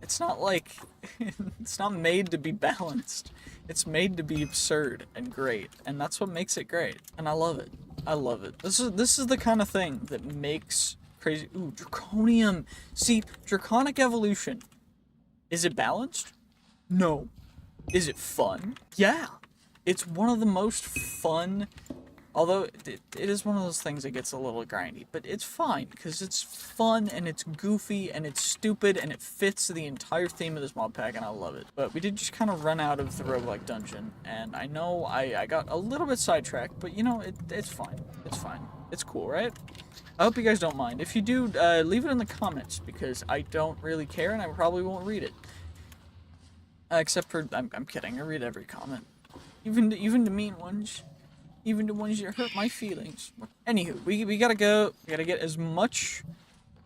It's not like, it's not made to be balanced. It's made to be absurd and great, and that's what makes it great. And I love it. I love it. This is the kind of thing that makes crazy. Ooh, Draconium. See, Draconic Evolution. Is it balanced? No. Is it fun? Yeah. It's one of the most fun. Although, it is one of those things that gets a little grindy, but it's fine, because it's fun, and it's goofy, and it's stupid, and it fits the entire theme of this mod pack, and I love it. But we did just kind of run out of the roguelike dungeon, and I know I got a little bit sidetracked, but you know, it's fine. It's fine. It's cool, right? I hope you guys don't mind. If you do, leave it in the comments, because I don't really care, and I probably won't read it. Except for, I'm kidding, I read every comment. Even the mean ones. Even the ones that hurt my feelings. Anywho, we gotta go. We gotta get as much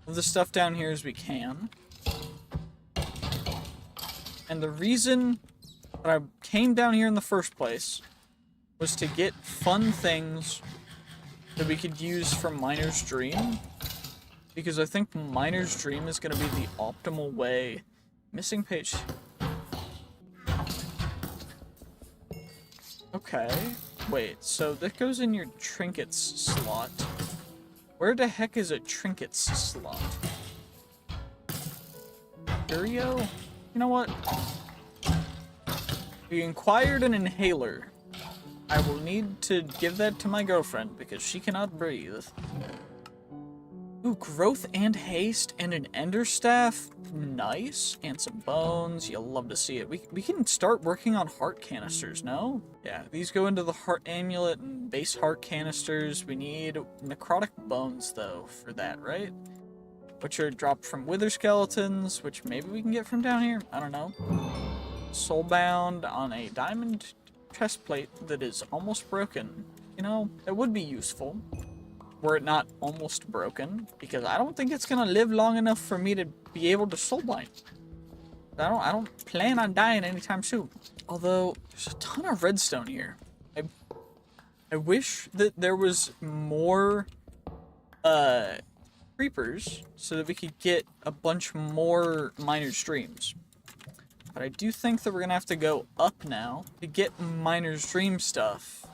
of the stuff down here as we can. And the reason that I came down here in the first place was to get fun things that we could use for Miner's Dream. Because I think Miner's Dream is gonna be the optimal way. Missing page. Okay. Wait, so that goes in your trinkets slot. Where the heck is a trinkets slot? Curio? You know what? We inquired an inhaler. I will need to give that to my girlfriend because she cannot breathe. Ooh, growth and haste and an ender staff. Nice. And some bones. You'll love to see it. We can start working on heart canisters, no? Yeah, these go into the heart amulet and base heart canisters. We need necrotic bones, though, for that, right? Which are dropped from wither skeletons, which maybe we can get from down here. I don't know. Soulbound on a diamond chest plate that is almost broken. You know, that would be useful. Were it not almost broken, because I don't think it's gonna live long enough for me to be able to soulbind. I don't plan on dying anytime soon. Although there's a ton of redstone here. I wish that there was more creepers so that we could get a bunch more Miner's Dreams. But I do think that we're gonna have to go up now to get Miner's Dream stuff.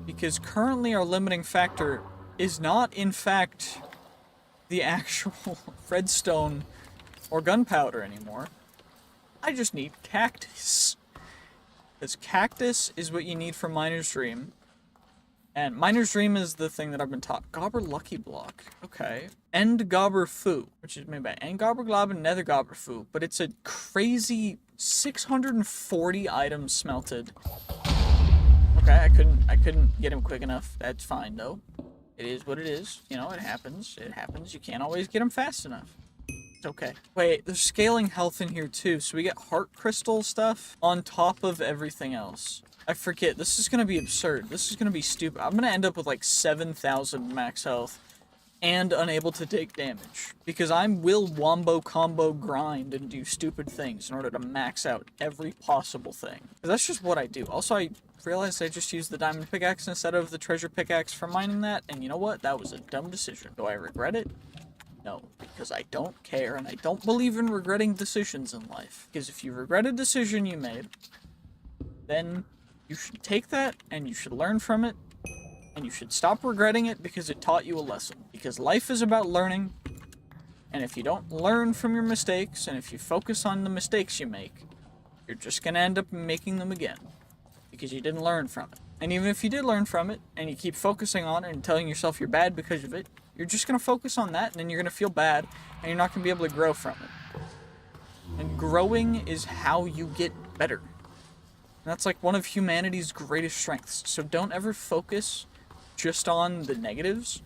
Because currently our limiting factor is not, in fact, the actual redstone or gunpowder anymore. I just need cactus. Because cactus is what you need for Miner's Dream. And Miner's Dream is the thing that I've been taught. Gobber Lucky Block. Okay. End Gobber Fu, which is made by End Gobber Glob and Nether Gobber Fu. But it's a crazy 640 items smelted. Okay, I couldn't get him quick enough. That's fine, though. It is what it is. You know, it happens. It happens. You can't always get him fast enough. It's okay. Wait, there's scaling health in here, too. So we get heart crystal stuff on top of everything else. I forget. This is going to be absurd. This is going to be stupid. I'm going to end up with, like, 7,000 max health and unable to take damage. Because I will wombo combo grind and do stupid things in order to max out every possible thing. That's just what I do. Also, I realized I just used the diamond pickaxe instead of the treasure pickaxe for mining that, and you know what? That was a dumb decision. Do I regret it? No, because I don't care, and I don't believe in regretting decisions in life. Because if you regret a decision you made, then you should take that, and you should learn from it, and you should stop regretting it because it taught you a lesson. Because life is about learning, and if you don't learn from your mistakes, and if you focus on the mistakes you make, you're just going to end up making them again. Because you didn't learn from it. And even if you did learn from it, and you keep focusing on it and telling yourself you're bad because of it, you're just going to focus on that, and then you're going to feel bad, and you're not going to be able to grow from it. And growing is how you get better. And that's like one of humanity's greatest strengths. So don't ever focus just on the negatives.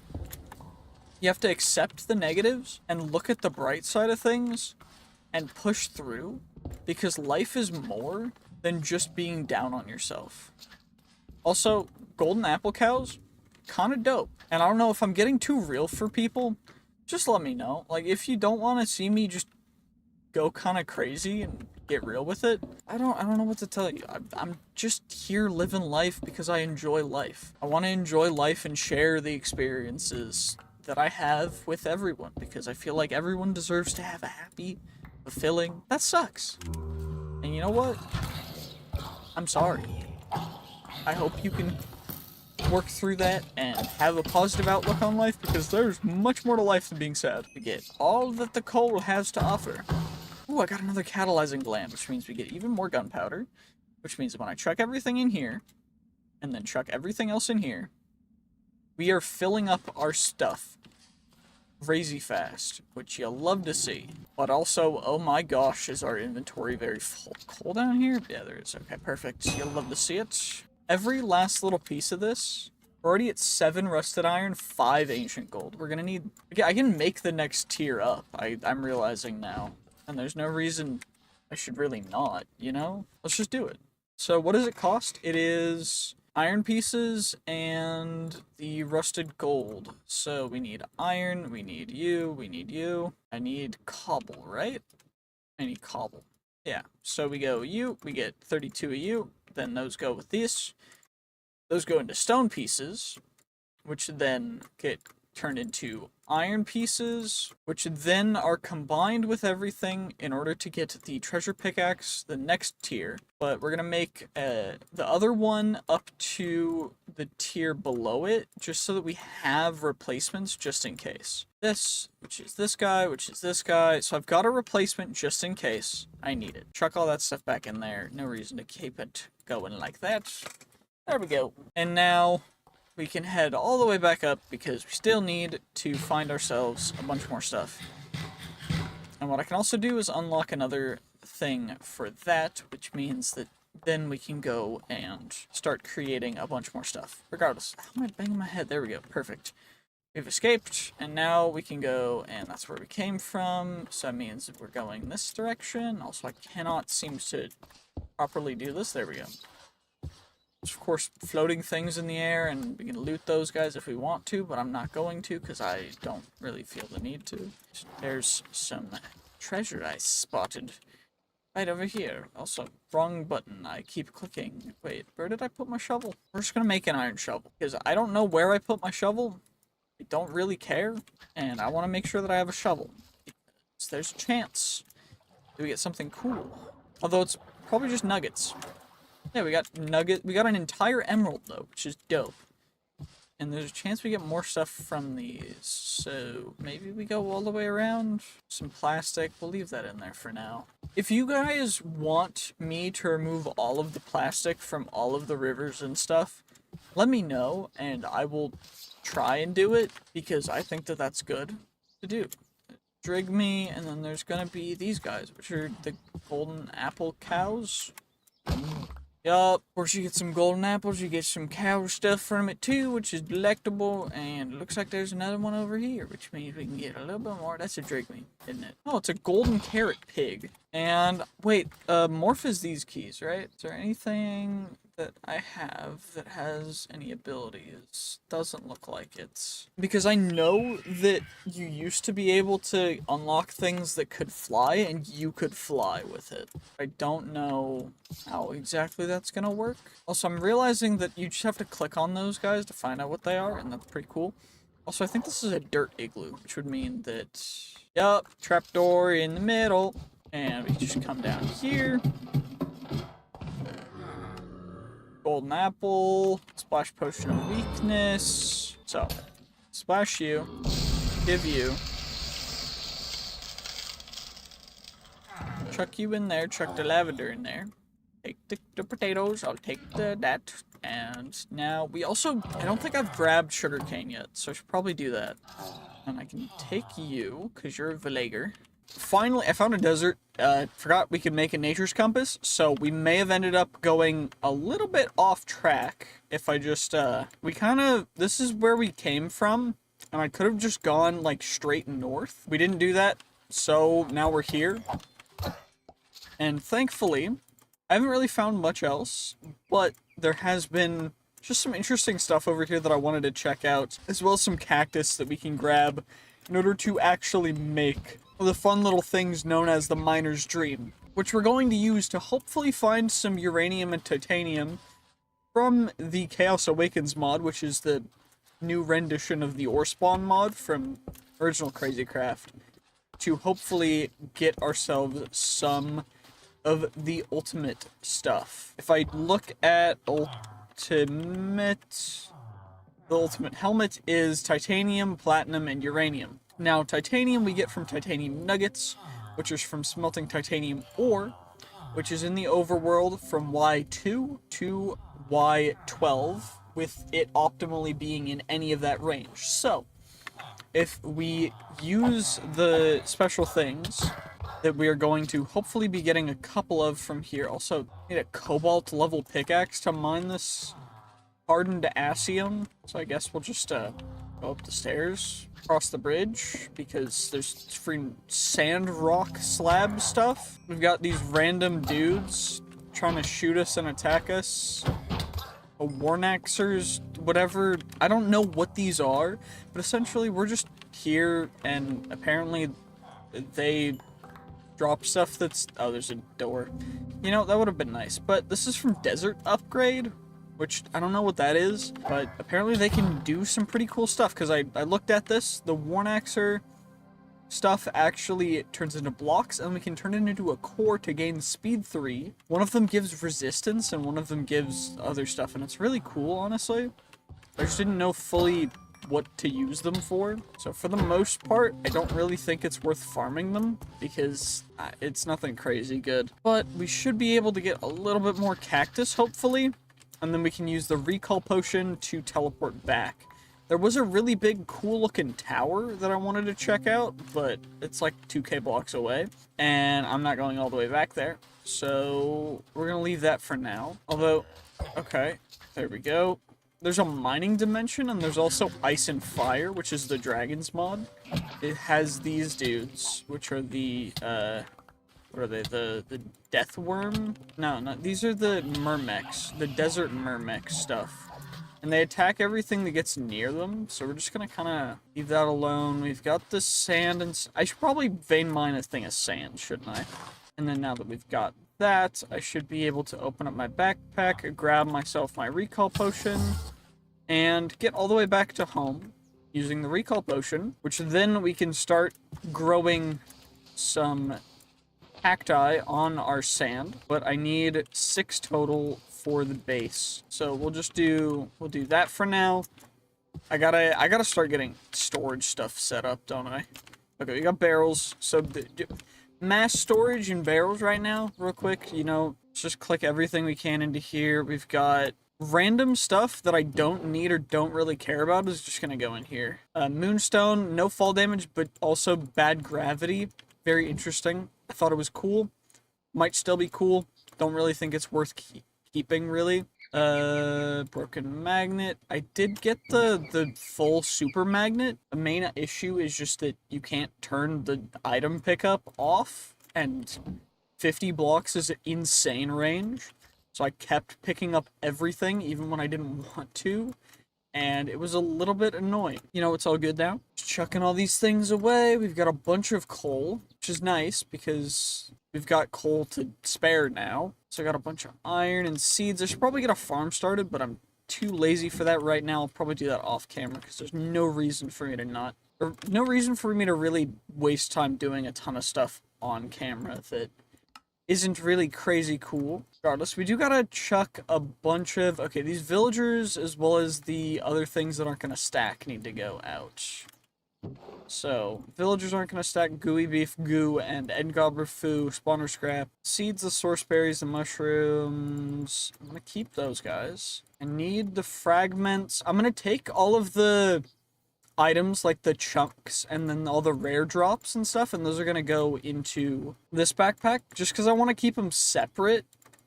You have to accept the negatives and look at the bright side of things and push through, because life is more than just being down on yourself. Also, golden apple cows, kind of dope. And I don't know if I'm getting too real for people, just let me know. Like, if you don't want to see me just go kind of crazy and get real with it, I don't know what to tell you. I'm just here living life because I enjoy life. I want to enjoy life and share the experiences that I have with everyone, because I feel like everyone deserves to have a happy, fulfilling... That sucks. And you know what? I'm sorry. I hope you can work through that and have a positive outlook on life, because there's much more to life than being sad. We get all that the coal has to offer. Ooh, I got another catalyzing gland, which means we get even more gunpowder, which means that when I chuck everything in here, and then chuck everything else in here, we are filling up our stuff crazy fast, which you'll love to see. But also, oh my gosh, is our inventory very full? Coal down here? Yeah, there is. Okay, perfect. You'll love to see it. Every last little piece of this, we're already at 7 rusted iron, 5 ancient gold. We're gonna need... I can make the next tier up, I'm realizing now. And there's no reason I should really not, you know? Let's just do it. So what does it cost? It is iron pieces and the rusted gold. So we need iron, we need you, we need you. I need cobble, right? I need cobble. Yeah, so we go you, we get 32 of you, then those go with this. Those go into stone pieces, which then get turned into iron pieces, which then are combined with everything in order to get the treasure pickaxe, the next tier. But we're gonna make the other one up to the tier below it, just so that we have replacements just in case. This, which is this guy, which is this guy. So I've got a replacement just in case I need it. Chuck all that stuff back in there. No reason to keep it going like that. There we go. And now we can head all the way back up, because we still need to find ourselves a bunch more stuff. And what I can also do is unlock another thing for that, which means that then we can go and start creating a bunch more stuff. Regardless, how am I banging my head? There we go, perfect. We've escaped, and now we can go, and that's where we came from, so that means that we're going this direction. Also, I cannot seem to properly do this. There we go. Of course, floating things in the air, and we can loot those guys if we want to, but I'm not going to, because I don't really feel the need to. There's some treasure I spotted right over here. Also, wrong button. I keep clicking. Wait, where did I put my shovel? We're just gonna make an iron shovel, because I don't know where I put my shovel. I don't really care, and I want to make sure that I have a shovel. So there's a chance that we get something cool. Although it's probably just nuggets. Yeah, we got nugget. We got an entire emerald though, which is dope. And there's a chance we get more stuff from these. So maybe we go all the way around. Some plastic. We'll leave that in there for now. If you guys want me to remove all of the plastic from all of the rivers and stuff, let me know, and I will try and do it, because I think that that's good to do. Drig me, and then there's gonna be these guys, which are the golden apple cows. Yup, of course you get some golden apples, you get some cow stuff from it too, which is delectable, and it looks like there's another one over here, which means we can get a little bit more. That's a drink me, isn't it? Oh, it's a golden carrot pig. And, wait, morph is these keys, right? Is there anything that I have that has any abilities? Doesn't look like it's... Because I know that you used to be able to unlock things that could fly, and you could fly with it. I don't know how exactly that's gonna work. Also, I'm realizing that you just have to click on those guys to find out what they are, and that's pretty cool. Also, I think this is a dirt igloo, which would mean that... Yup, trapdoor in the middle. And we just come down here. Golden apple. Splash potion of weakness. So, splash you. Give you. Chuck you in there. Chuck the lavender in there. Take the potatoes. I'll take that. And now we also... I don't think I've grabbed sugarcane yet, so I should probably do that. And I can take you, because you're a villager. Finally, I found a desert. Forgot we could make a nature's compass, so we may have ended up going a little bit off track if I just, this is where we came from, and I could have just gone, like, straight north. We didn't do that, so now we're here. And thankfully, I haven't really found much else, but there has been just some interesting stuff over here that I wanted to check out, as well as some cactus that we can grab in order to actually make the fun little things known as the miner's dream, which we're going to use to hopefully find some uranium and titanium from the Chaos Awakens mod, which is the new rendition of the ore spawn mod from original Crazy Craft, to hopefully get ourselves some of the ultimate stuff. If I look at ultimate, the ultimate helmet is titanium, platinum, and uranium. Now, titanium we get from titanium nuggets, which is from smelting titanium ore, which is in the overworld from Y2 to Y12, with it optimally being in any of that range. So, if we use the special things that we are going to hopefully be getting a couple of from here. Also, need a cobalt level pickaxe to mine this hardened acium. So I guess we'll just go up the stairs, cross the bridge, because there's free sand rock slab stuff. We've got these random dudes trying to shoot us and attack us. Warnaxers, whatever. I don't know what these are, but essentially we're just here, and apparently they drop stuff that's... Oh, there's a door. You know, that would have been nice. But this is from Desert Upgrade, which I don't know what that is, but apparently they can do some pretty cool stuff, because I looked at this. The Warnaxer stuff actually turns into blocks, and we can turn it into a core to gain speed 3. One of them gives resistance, and one of them gives other stuff, and it's really cool, honestly. I just didn't know fully what to use them for. So for the most part, I don't really think it's worth farming them, because it's nothing crazy good. But we should be able to get a little bit more cactus, hopefully, and then we can use the recall potion to teleport back. There was a really big, cool-looking tower that I wanted to check out, but it's like 2k blocks away, and I'm not going all the way back there. So we're gonna leave that for now. Although, okay, there we go. There's a mining dimension, and there's also ice and fire, which is the dragons mod. It has these dudes, which are the, what are they, the death worm? No, these are the mermeks, the desert mermek stuff. And they attack everything that gets near them, so we're just gonna kind of leave that alone. We've got the sand, and I should probably vein mine a thing of sand, shouldn't I? And then now that we've got that, I should be able to open up my backpack, grab myself my recall potion, and get all the way back to home using the recall potion, which then we can start growing some cacti on our sand. But I need 6 total for the base, so we'll do that for now. I gotta start getting storage stuff set up, don't I? Okay, we got barrels, so mass storage and barrels right now, real quick. You know, let's just click everything we can into here. We've got random stuff that I don't need or don't really care about is just gonna go in here. Moonstone, no fall damage, but also bad gravity. Very interesting. I thought it was cool. Might still be cool. Don't really think it's worth keeping, really. Broken magnet. I did get the full super magnet. The main issue is just that you can't turn the item pickup off, and 50 blocks is an insane range. So I kept picking up everything, even when I didn't want to, and it was a little bit annoying. You know, it's all good now. Just chucking all these things away. We've got a bunch of coal, which is nice, because we've got coal to spare now. So I got a bunch of iron and seeds. I should probably get a farm started, but I'm too lazy for that right now. I'll probably do that off camera, because there's no reason for me to not, or no reason for me to really waste time doing a ton of stuff on camera that isn't really crazy cool. Regardless, we do gotta chuck a bunch of... Okay, these villagers, as well as the other things that aren't gonna stack, need to go out. So, villagers aren't gonna stack. Gooey beef, goo, and endgobbler foo, spawner scrap. Seeds, the source berries, the mushrooms. I'm gonna keep those guys. I need the fragments. I'm gonna take all of the items, like the chunks, and then all the rare drops and stuff, and those are gonna go into this backpack, just because I want to keep them separate,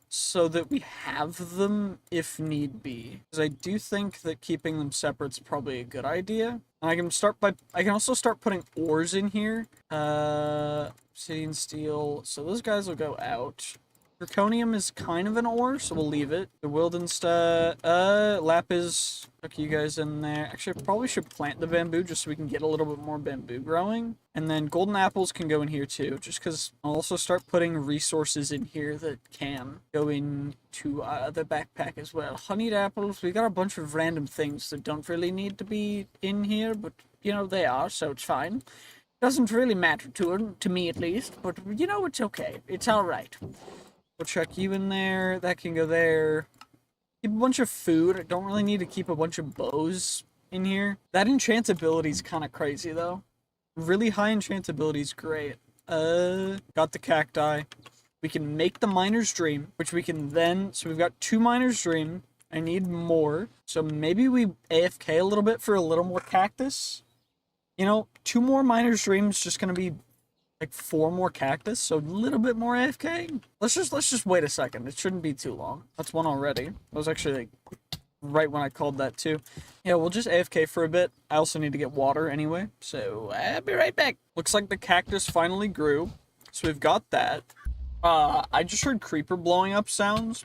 so that we have them if need be. Because I do think that keeping them separate is probably a good idea. And I can also start putting ores in here. Obsidian steel, so those guys will go out. Zirconium is kind of an ore, so we'll leave it. The Wildensta, Lapis, hook you guys in there. Actually, I probably should plant the bamboo just so we can get a little bit more bamboo growing. And then golden apples can go in here too, just because I'll also start putting resources in here that can go into the backpack as well. Honeyed apples, we got a bunch of random things that don't really need to be in here, but, you know, they are, so it's fine. Doesn't really matter to me at least, but, you know, it's okay. It's alright. We'll chuck you in there. That can go there. Keep a bunch of food. I don't really need to keep a bunch of bows in here. That enchantability is kind of crazy, though. Really high enchantability is great. Got the cacti. We can make the miner's dream, which we can then... So we've got 2 miner's dream. I need more. So maybe we AFK a little bit for a little more cactus. You know, 2 more miner's dreams just going to be... like 4 more cactus, so a little bit more AFK. Let's just wait a second. It shouldn't be too long. That's 1 already. That was actually like right when I called that too. Yeah, we'll just AFK for a bit. I also need to get water anyway, so I'll be right back. Looks like the cactus finally grew, so we've got that. I just heard creeper blowing up sounds.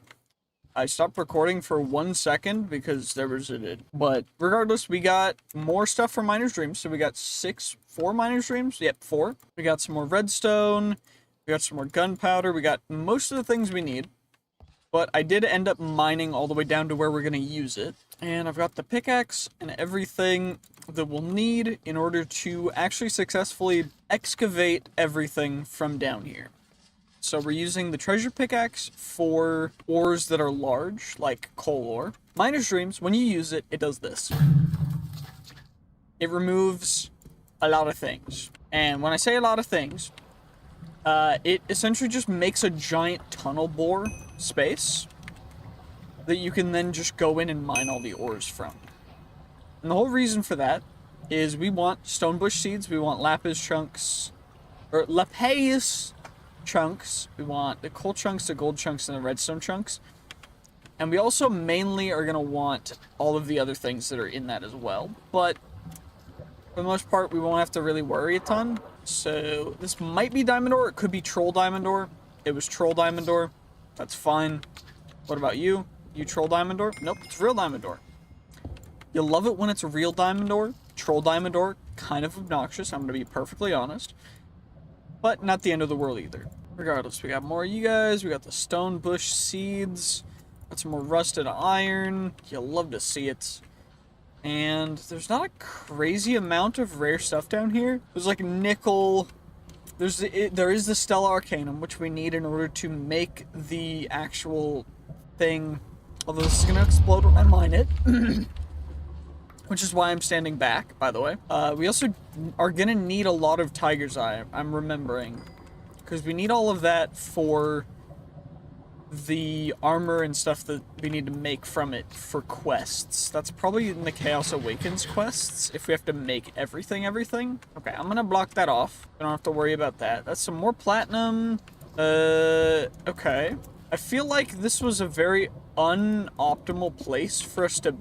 I stopped recording for 1 second because there was a... But regardless, we got more stuff for Miner's Dreams. So we got 4 Miner's Dreams. Yep, 4. We got some more redstone. We got some more gunpowder. We got most of the things we need. But I did end up mining all the way down to where we're going to use it. And I've got the pickaxe and everything that we'll need in order to actually successfully excavate everything from down here. So we're using the treasure pickaxe for ores that are large, like coal ore. Miner's Dreams, when you use it, it does this. It removes a lot of things. And when I say a lot of things, it essentially just makes a giant tunnel bore space that you can then just go in and mine all the ores from. And the whole reason for that is we want stonebush seeds, we want lapis chunks, or lapis chunks. We want the coal chunks, the gold chunks, and the redstone chunks. And we also mainly are going to want all of the other things that are in that as well. But for the most part, we won't have to really worry a ton. So this might be diamond ore. It could be troll diamond ore. It was troll diamond ore. That's fine. What about you? You troll diamond ore? Nope, it's real diamond ore. You'll love it when it's real diamond ore. Troll diamond ore, kind of obnoxious, I'm going to be perfectly honest. But not the end of the world either. Regardless, we got more of you guys. We got the stone bush seeds. Got some more rusted iron. You'll love to see it. And there's not a crazy amount of rare stuff down here. There's like nickel. There is the Stella Arcanum, which we need in order to make the actual thing. Although this is going to explode when I mine it. Which is why I'm standing back, by the way. We also are going to need a lot of Tiger's Eye, I'm remembering. Because we need all of that for the armor and stuff that we need to make from it for quests. That's probably in the Chaos Awakens quests, if we have to make everything. Okay, I'm going to block that off. I don't have to worry about that. That's some more platinum. Okay. I feel like this was a very unoptimal place for us to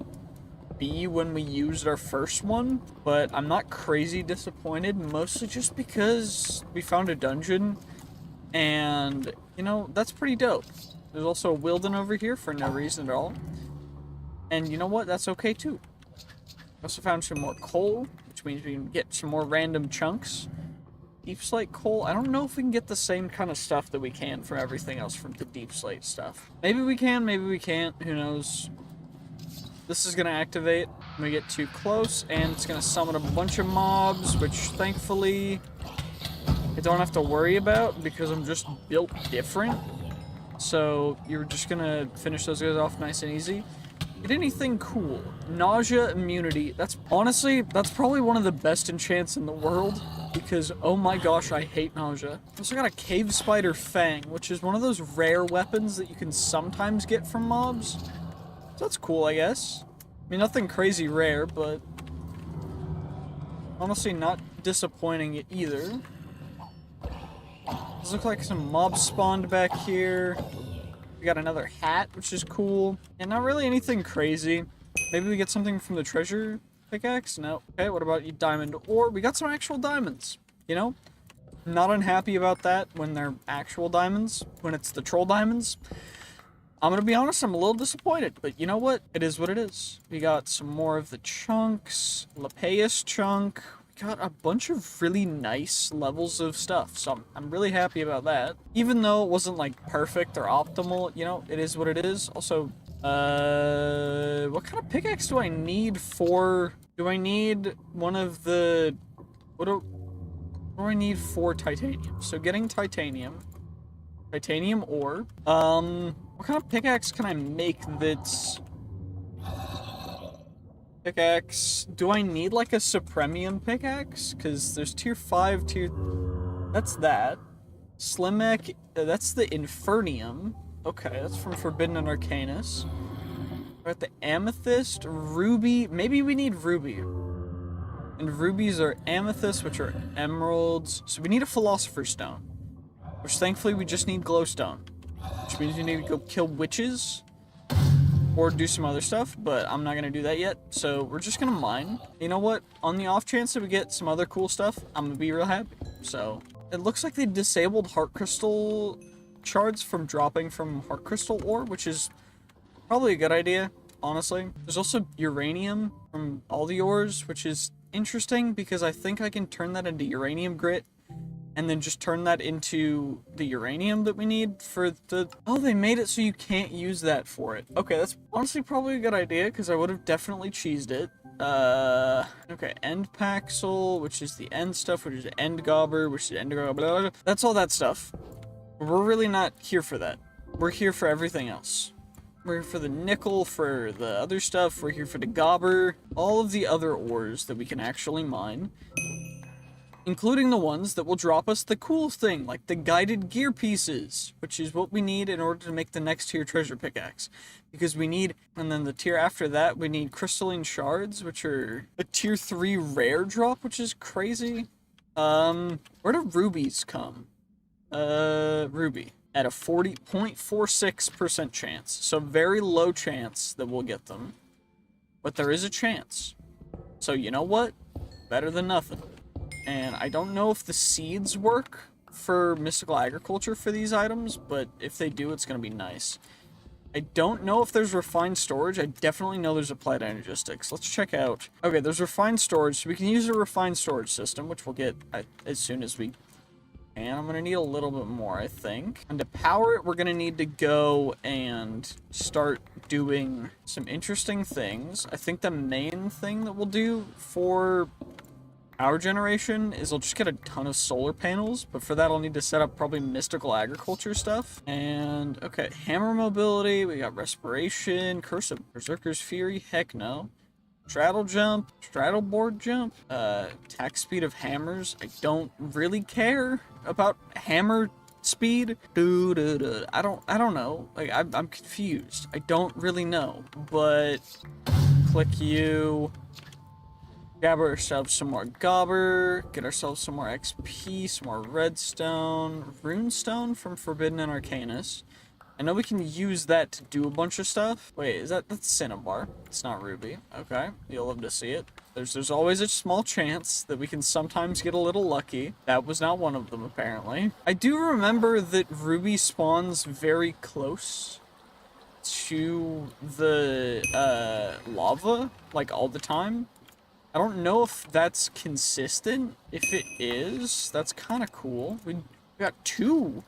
be when we used our first one, but I'm not crazy disappointed, mostly just because we found a dungeon, and, you know, that's pretty dope. There's also a Wilden over here for no reason at all, and you know what, that's okay too. I also found some more coal, which means we can get some more random chunks. Deep slate coal, I don't know if we can get the same kind of stuff that we can from everything else from the deep slate stuff. Maybe we can, maybe we can't, who knows. This is going to activate when we get too close, and it's going to summon a bunch of mobs, which thankfully I don't have to worry about because I'm just built different. So you're just going to finish those guys off nice and easy. Get anything cool. Nausea immunity. That's probably one of the best enchants in the world because, oh my gosh, I hate nausea. Also got a cave spider fang, which is one of those rare weapons that you can sometimes get from mobs. So that's cool, I guess. I mean, nothing crazy rare, but honestly not disappointing either. Does look like some mobs spawned back here. We got another hat, which is cool. And not really anything crazy. Maybe we get something from the treasure pickaxe? No. Okay, what about you diamond ore? We got some actual diamonds, you know? Not unhappy about that when they're actual diamonds. When it's the troll diamonds, I'm gonna be honest, I'm a little disappointed, but you know what? It is what it is. We got some more of the chunks, Lapeus chunk. We got a bunch of really nice levels of stuff, so I'm really happy about that. Even though it wasn't like perfect or optimal, you know, it is what it is. Also, what kind of pickaxe do I need for? Do I need one of the? What do I need for titanium? So getting titanium ore. What kind of pickaxe can I make that's... Pickaxe... Do I need, like, a Supremium pickaxe? Because there's tier 5, tier... That's that. Slimek... that's the Infernium. Okay, that's from Forbidden and Arcanus. We're at the Amethyst, Ruby... Maybe we need Ruby. And rubies are amethysts, which are emeralds. So we need a Philosopher's Stone. Which, thankfully, we just need glowstone. Which means we need to go kill witches. Or do some other stuff, but I'm not going to do that yet. So we're just going to mine. You know what? On the off chance that we get some other cool stuff, I'm going to be real happy. So it looks like they disabled heart crystal shards from dropping from heart crystal ore, which is probably a good idea, honestly. There's also uranium from all the ores, which is interesting because I think I can turn that into uranium grit. And then just turn that into the uranium that we need for the... Oh, they made it so you can't use that for it. Okay, that's honestly probably a good idea, because I would have definitely cheesed it. Okay, end paxel, which is the end stuff, which is end gobber, which is end gobber, blah, blah, blah. That's all that stuff. We're really not here for that. We're here for everything else. We're here for the nickel, for the other stuff, we're here for the gobber, all of the other ores that we can actually mine. Including the ones that will drop us the cool thing, like the guided gear pieces, which is what we need in order to make the next tier treasure pickaxe. Because we need, and then the tier after that, we need crystalline shards, which are a tier 3 rare drop, which is crazy. Where do rubies come? Ruby. At a 40.46% chance. So very low chance that we'll get them. But there is a chance. So you know what? Better than nothing. And I don't know if the seeds work for mystical agriculture for these items, but if they do, it's going to be nice. I don't know if there's refined storage. I definitely know there's applied energistics. Let's check out. Okay, there's refined storage, so we can use a refined storage system, which we'll get as soon as we can. I'm going to need a little bit more, I think. And to power it, we're going to need to go and start doing some interesting things. I think the main thing that we'll do for our generation is I'll just get a ton of solar panels, but for that I'll need to set up probably mystical agriculture stuff. And, okay, hammer mobility, we got respiration, curse of berserker's fury, heck no. Straddle jump, straddle board jump, attack speed of hammers. I don't really care about hammer speed. I don't know. Like, I'm confused. I don't really know, but click you. Grab ourselves some more gobber, get ourselves some more XP, some more redstone, runestone from Forbidden and Arcanus. I know we can use that to do a bunch of stuff. Wait, that's Cinnabar. It's not ruby. Okay, you'll love to see it. There's always a small chance that we can sometimes get a little lucky. That was not one of them, apparently. I do remember that ruby spawns very close to the lava, like all the time. I don't know if that's consistent. If it is, that's kind of cool. We got two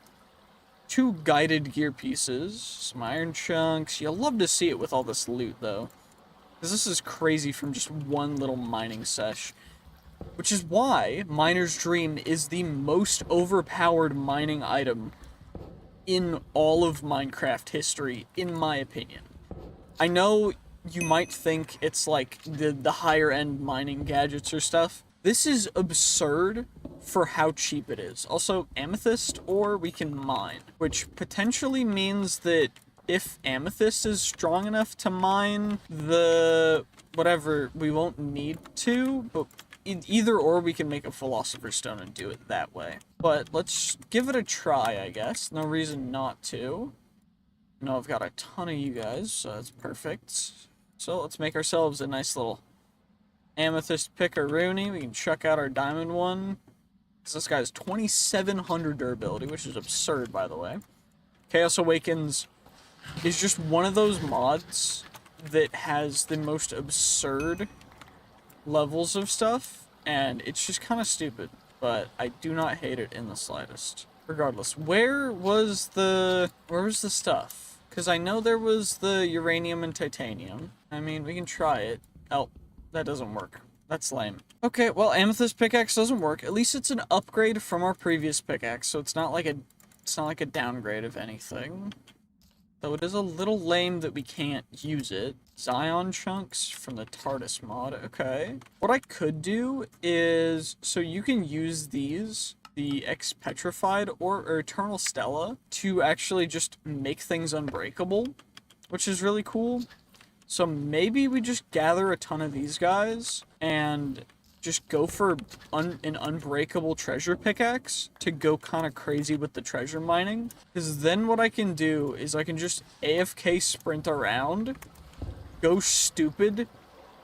guided gear pieces, some iron chunks. You'll love to see it with all this loot, though. Because this is crazy from just one little mining sesh. Which is why Miner's Dream is the most overpowered mining item in all of Minecraft history, in my opinion. I know you might think it's like the higher end mining gadgets or stuff. This is absurd for how cheap it is. Also, amethyst ore we can mine, which potentially means that if amethyst is strong enough to mine the whatever, we won't need to, but either or we can make a philosopher's stone and do it that way. But let's give it a try, I guess. No reason not to. No, I've got a ton of you guys, so that's perfect. So let's make ourselves a nice little amethyst pickaroony. We can chuck out our diamond one. This guy has 2,700 durability, which is absurd, by the way. Chaos Awakens is just one of those mods that has the most absurd levels of stuff, and it's just kind of stupid, but I do not hate it in the slightest. Regardless, where was the stuff? Because I know there was the uranium and titanium. I mean, we can try it. Oh, that doesn't work. That's lame. Okay, well, amethyst pickaxe doesn't work. At least it's an upgrade from our previous pickaxe, so it's not like a downgrade of anything. Though it is a little lame that we can't use it. Zion chunks from the TARDIS mod. Okay. What I could do is, so you can use these, the Ex-Petrified or Eternal Stella, to actually just make things unbreakable, which is really cool. So maybe we just gather a ton of these guys and just go for an unbreakable treasure pickaxe to go kind of crazy with the treasure mining. Because then what I can do is I can just AFK sprint around, go stupid,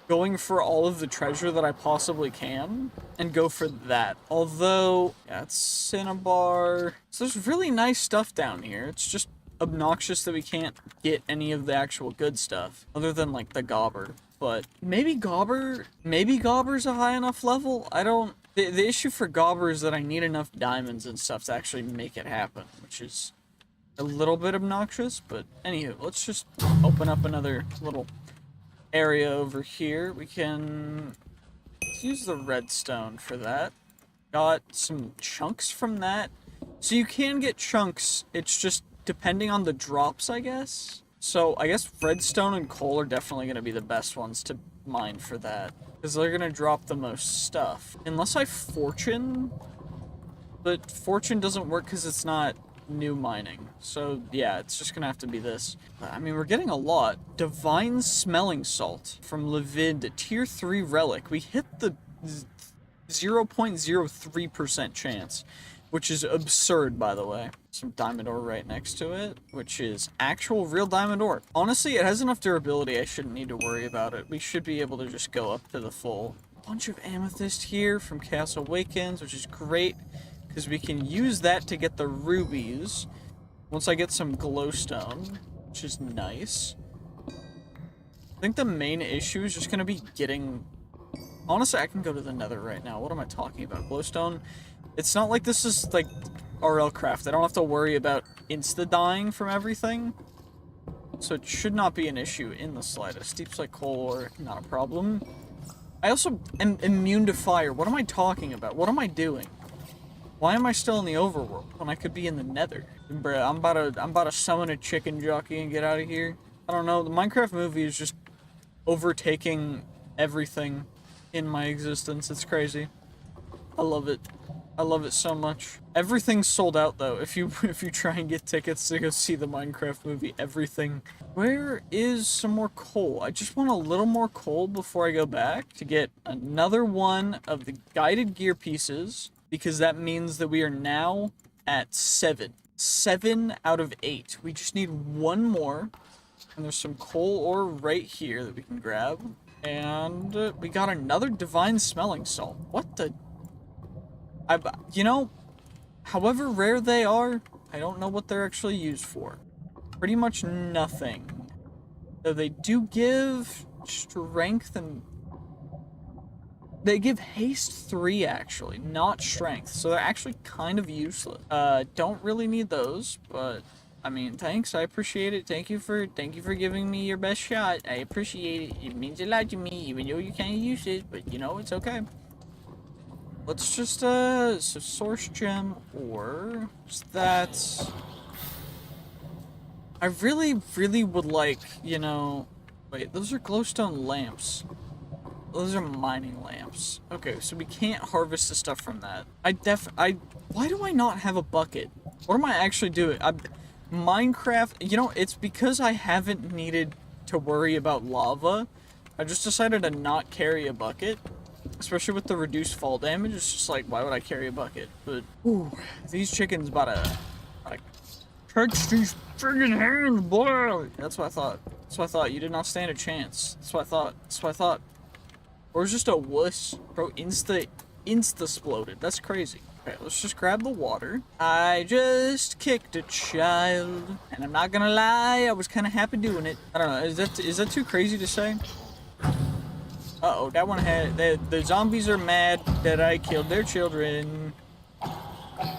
going for all of the treasure that I possibly can, and go for that. Although, yeah, it's Cinnabar. So there's really nice stuff down here. It's just obnoxious that we can't get any of the actual good stuff, other than, like, the Gobber. But maybe Gobber's a high enough level? I don't... The issue for Gobber is that I need enough diamonds and stuff to actually make it happen, which is a little bit obnoxious, but anywho, let's just open up another little area over here. Let's use the redstone for that. Got some chunks from that. So you can get chunks, it's just depending on the drops, I guess. So I guess redstone and coal are definitely going to be the best ones to mine for that, because they're going to drop the most stuff. Unless I fortune, but fortune doesn't work because it's not new mining. So yeah, it's just going to have to be this. I mean, we're getting a lot. Divine Smelling Salt from Levid, tier 3 relic. We hit the 0.03% chance, which is absurd, by the way. Some diamond ore right next to it, which is actual real diamond ore. Honestly, it has enough durability, I shouldn't need to worry about it. We should be able to just go up to the full. Bunch of amethyst here from Chaos Awakens, which is great, because we can use that to get the rubies once I get some glowstone, which is nice. I think the main issue is just going to be getting... Honestly, I can go to the nether right now. What am I talking about? Glowstone? It's not like this is, like, RL craft. I don't have to worry about insta-dying from everything. So it should not be an issue in the slightest. Deep slate coal ore, not a problem. I also am immune to fire. What am I talking about? What am I doing? Why am I still in the overworld when I could be in the nether? Bruh, I'm about to summon a chicken jockey and get out of here. I don't know. The Minecraft movie is just overtaking everything in my existence. It's crazy. I love it. I love it so much. Everything's sold out though. If you try and get tickets to go see the Minecraft movie, everything. Where is some more coal? I just want a little more coal before I go back to get another one of the guided gear pieces, because that means that we are now at 7. 7 out of 8. We just need one more, and there's some coal ore right here that we can grab. And we got another divine smelling salt. What the... you know, however rare they are, I don't know what they're actually used for. Pretty much nothing. Though they do give strength and... They give haste 3, actually, not strength. So they're actually kind of useless. Don't really need those, but... I mean, thanks, I appreciate it. Thank you for giving me your best shot. I appreciate it. It means a lot to me, even though you can't use it, but you know, it's okay. Let's just, so source gem or that. I really would like, you know, wait, those are glowstone lamps. Those are mining lamps. Okay, so we can't harvest the stuff from that. Why do I not have a bucket? What am I actually doing? Minecraft, you know, it's because I haven't needed to worry about lava. I just decided to not carry a bucket. Especially with the reduced fall damage, it's just like, why would I carry a bucket? But, ooh, these chickens about to catch these friggin' hands, boy! That's what I thought. That's what I thought. You did not stand a chance. That's what I thought. That's what I thought. Or it's just a wuss. Bro, insta-sploded. That's crazy. Okay, let's just grab the water. I just kicked a child, and I'm not gonna lie, I was kind of happy doing it. I don't know, is that too crazy to say? Uh-oh, that one had... The zombies are mad that I killed their children.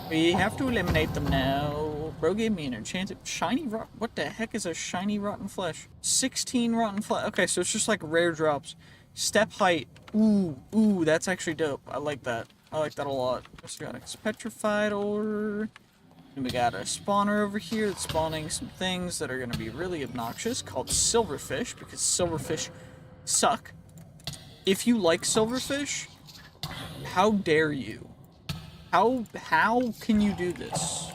We have to eliminate them now. Bro gave me an enchanted... Shiny rot... What the heck is a shiny rotten flesh? 16 rotten flesh. Okay, so it's just like rare drops. Step height. Ooh, that's actually dope. I like that. I like that a lot. So we got a petrified ore. And we got a spawner over here that's spawning some things that are going to be really obnoxious called silverfish, because silverfish suck. If you like silverfish, how dare you? How can you do this?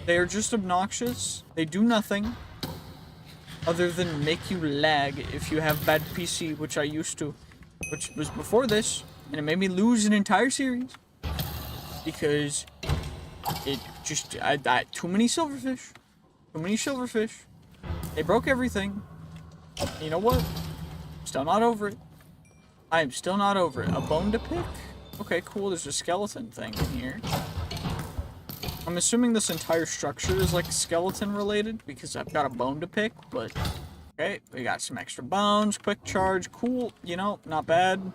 They are just obnoxious. They do nothing other than make you lag if you have bad PC, which I used to, which was before this, and it made me lose an entire series because it just too many silverfish. Too many silverfish. They broke everything. You know what? Still not over it. I am still not over it. A bone to pick? Okay, cool. There's a skeleton thing in here. I'm assuming this entire structure is like skeleton related because I've got a bone to pick, but okay, we got some extra bones, quick charge, cool, you know, not bad.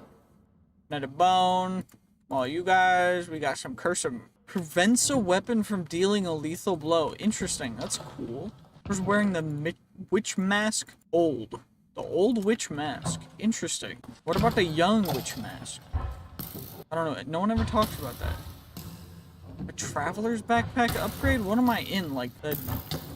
Another bone. Well, you guys, we got some curse of... Prevents a weapon from dealing a lethal blow. Interesting, that's cool. Who's wearing the witch mask? Old. The old witch mask. Interesting. What about the young witch mask? I don't know. No one ever talks about that. A traveler's backpack upgrade? What am I in? Like the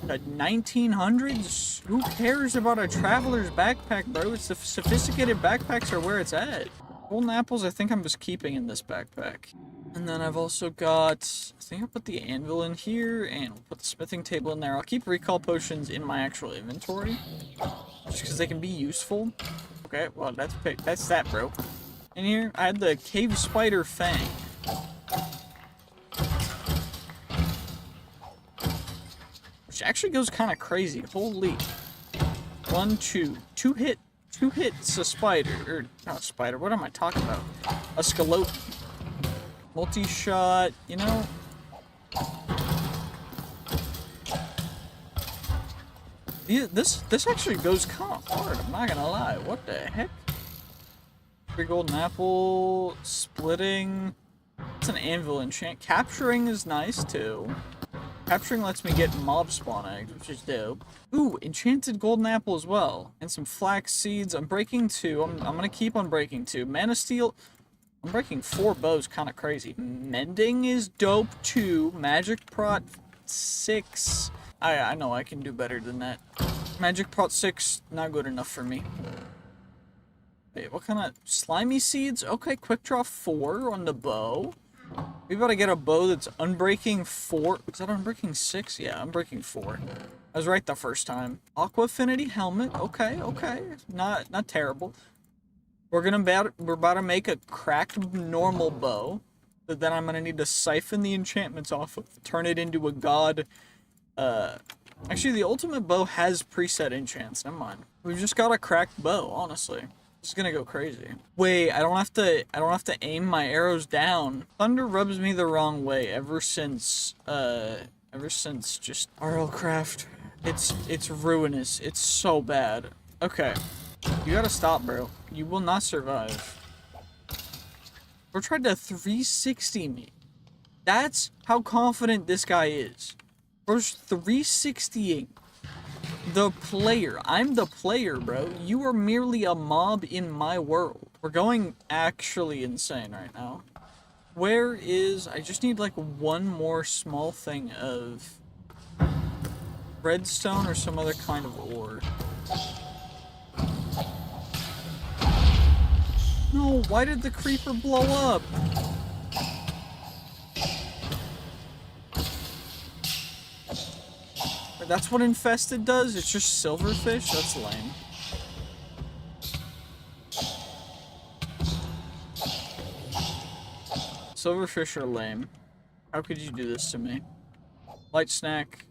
1900s? Who cares about a traveler's backpack, bro? It's the sophisticated backpacks are where it's at. Golden apples, I think I'm just keeping in this backpack. And then I've also got... I think I'll put the anvil in here, and we'll put the smithing table in there. I'll keep recall potions in my actual inventory, just because they can be useful. Okay, well, that's that, bro. In here, I had the cave spider fang. Which actually goes kind of crazy. Holy. 1, 2. Two hits a spider. Or, not a spider, what am I talking about? A skeleton. Multi-shot, you know? This actually goes kind of hard, I'm not gonna lie. What the heck? 3 golden apple, splitting. It's an anvil enchant. Capturing is nice too. Capturing lets me get mob spawn eggs, which is dope. Ooh, enchanted golden apple as well. And some flax seeds. I'm breaking 2. I'm gonna keep on breaking 2. Mana steel. I'm breaking 4 bows, kind of crazy. Mending is dope too. Magic prot 6. I know I can do better than that. Magic prot 6, not good enough for me. Wait, what kind of slimy seeds? Okay, quick draw 4 on the bow. We gotta get a bow that's unbreaking 4. Is that unbreaking 6? Yeah, unbreaking 4. I was right the first time. Aqua affinity helmet. Okay. Not terrible. We're about to make a cracked normal bow that then I'm gonna need to siphon the enchantments off of, turn it into a god. Actually, the ultimate bow has preset enchants. Never mind. We've just got a cracked bow. Honestly, this is gonna go crazy. Wait, I don't have to aim my arrows down. Thunder rubs me the wrong way ever since just RLcraft. It's ruinous. It's so bad. Okay. You gotta stop, bro. You will not survive. We're trying to 360 me. That's how confident this guy is. Bro's 360ing the player. I'm the player, bro. You are merely a mob in my world. We're going actually insane right now. Where is... I just need like one more small thing of redstone or some other kind of ore. No, why did the creeper blow up? That's what infested does? It's just silverfish? That's lame. Silverfish are lame. How could you do this to me? Light snack.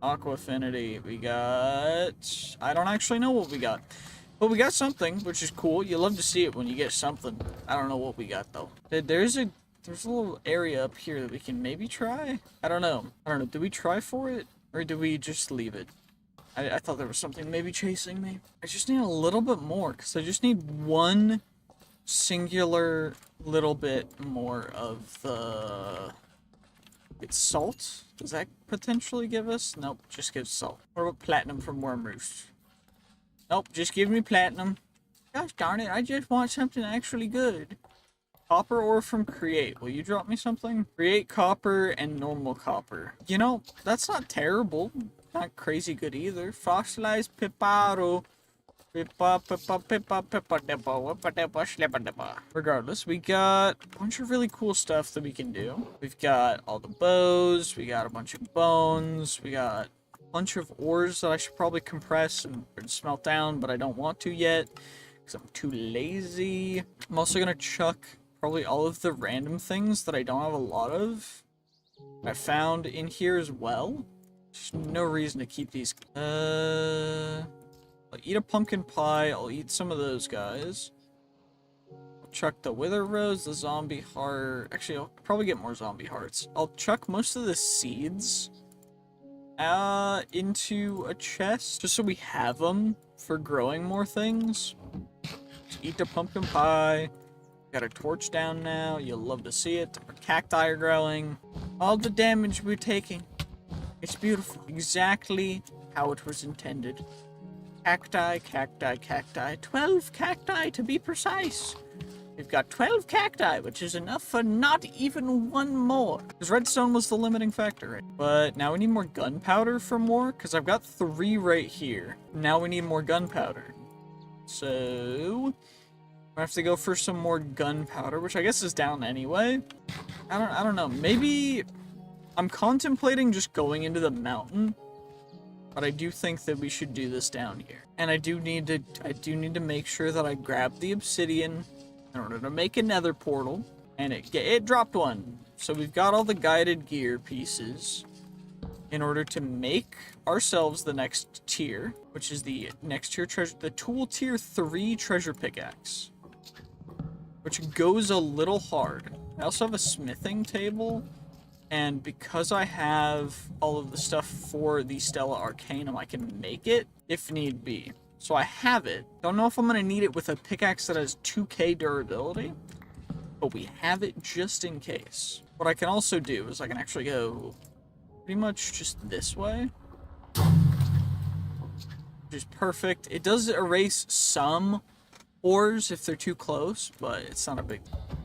Aqua affinity. We got... I don't actually know what we got. But we got something, which is cool. You love to see it when you get something. I don't know what we got, though. There's a little area up here that we can maybe try. I don't know. Do we try for it? Or do we just leave it? I thought there was something maybe chasing me. I just need a little bit more, because I just need one singular little bit more of the... It's salt? Does that potentially give us? Nope, just gives salt. What about platinum from Worm Roost? Nope, just give me platinum. Gosh darn it, I just want something actually good. Copper ore from Create. Will you drop me something? Create copper and normal copper. You know, that's not terrible. Not crazy good either. Fossilized piparo. Regardless, we got a bunch of really cool stuff that we can do. We've got all the bows. We got a bunch of bones. We got bunch of ores that I should probably compress and smelt down, but I don't want to yet because I'm too lazy. I'm also gonna chuck probably all of the random things that I don't have a lot of. I found in here as well. There's no reason to keep these. I'll eat a pumpkin pie. I'll eat some of those guys. I'll chuck the wither rose, the zombie heart. Actually, I'll probably get more zombie hearts. I'll chuck most of the seeds into a chest, just so we have them for growing more things. Just eat the pumpkin pie. Got a torch down now. You'll love to see it. Our cacti are growing. All the damage we're taking. It's beautiful. Exactly how it was intended. Cacti, cacti, cacti. 12 cacti to be precise. We've got 12 cacti, which is enough for not even one more. Because redstone was the limiting factor, right? But now we need more gunpowder for more, because I've got 3 right here. Now we need more gunpowder. So I have to go for some more gunpowder, which I guess is down anyway. I don't know. Maybe I'm contemplating just going into the mountain, but I do think that we should do this down here. And I do need to make sure that I grab the obsidian in order to make a nether portal, and it dropped one. So we've got all the guided gear pieces in order to make ourselves the next tier, which is the next tier treasure, the tool tier 3 treasure pickaxe, which goes a little hard. I also have a smithing table, and because I have all of the stuff for the Stella Arcanum, I can make it if need be. So I have it. Don't know if I'm gonna need it with a pickaxe that has 2k durability, but we have it just in case. What I can also do is I can actually go pretty much just this way, which is perfect. It does erase some ores if they're too close, but it's not a big...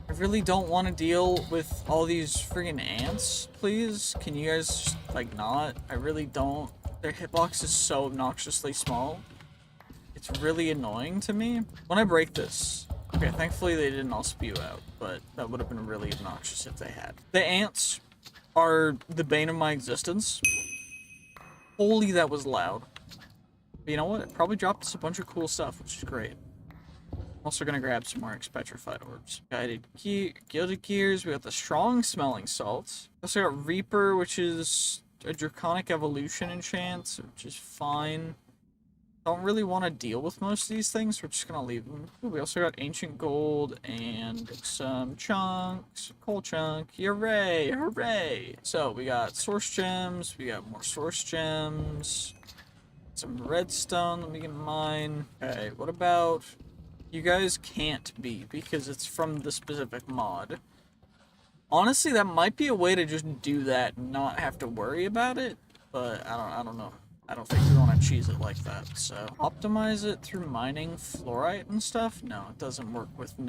I really don't want to deal with all these friggin' ants, please. Can you guys just, like, not? I really don't. Their hitbox is so obnoxiously small. It's really annoying to me. When I break this... Okay, thankfully they didn't all spew out, but that would have been really obnoxious if they had. The ants are the bane of my existence. Holy, that was loud. But you know what? It probably dropped us a bunch of cool stuff, which is great. I'm also gonna grab some more petrified orbs. Guided gear, gilded gears. We got the strong smelling salts. Also got Reaper, which is a draconic evolution enchant, which is fine. Don't really want to deal with most of these things. We're just gonna leave them. Ooh, we also got ancient gold and some chunks, coal chunk. Hooray! Hooray! So we got source gems. We got more source gems. Some redstone that we can mine. Okay, what about... You guys can't be, because it's from the specific mod. Honestly, that might be a way to just do that and not have to worry about it, but I don't know. I don't think we want to cheese it like that, so... Optimize it through mining fluorite and stuff? No, it doesn't work with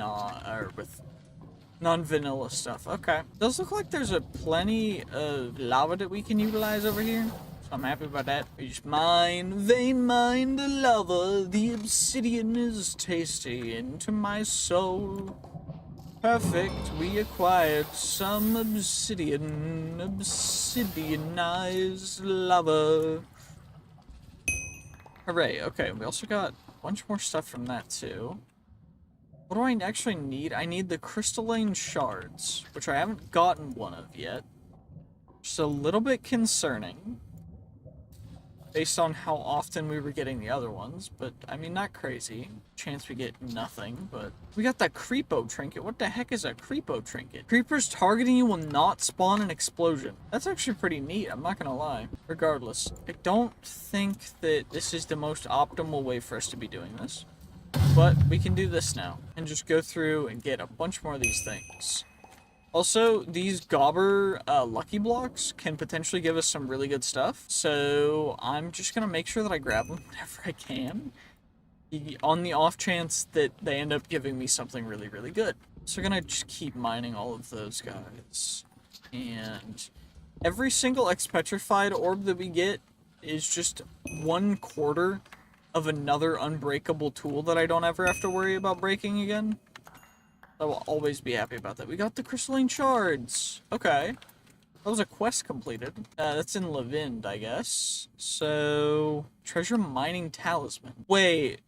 non-vanilla stuff. Okay. Does look like there's plenty of lava that we can utilize over here. So I'm happy about that. We just vein mine the lava. The obsidian is tasty into my soul. Perfect. We acquired some obsidian. Obsidianized lava. Hooray. Okay, we also got a bunch more stuff from that too. What do I actually need? I need the crystalline shards, which I haven't gotten one of yet. Just a little bit concerning. based on how often we were getting the other ones, but I mean, not crazy. Chance we get nothing, but we got that creepo trinket. What the heck is a creepo trinket? Creepers targeting you will not spawn an explosion. That's actually pretty neat, I'm not gonna lie. Regardless, I don't think that this is the most optimal way for us to be doing this, but we can do this now and just go through and get a bunch more of these things. Also, these Gobber Lucky Blocks can potentially give us some really good stuff, so I'm just going to make sure that I grab them whenever I can, on the off chance that they end up giving me something really, really good. So we're going to just keep mining all of those guys, and every single X-Petrified orb that we get is just 1/4 of another unbreakable tool that I don't ever have to worry about breaking again. I will always be happy about that. We got the crystalline shards. Okay. That was a quest completed. That's in Levind, I guess. So, treasure mining talisman. Wait.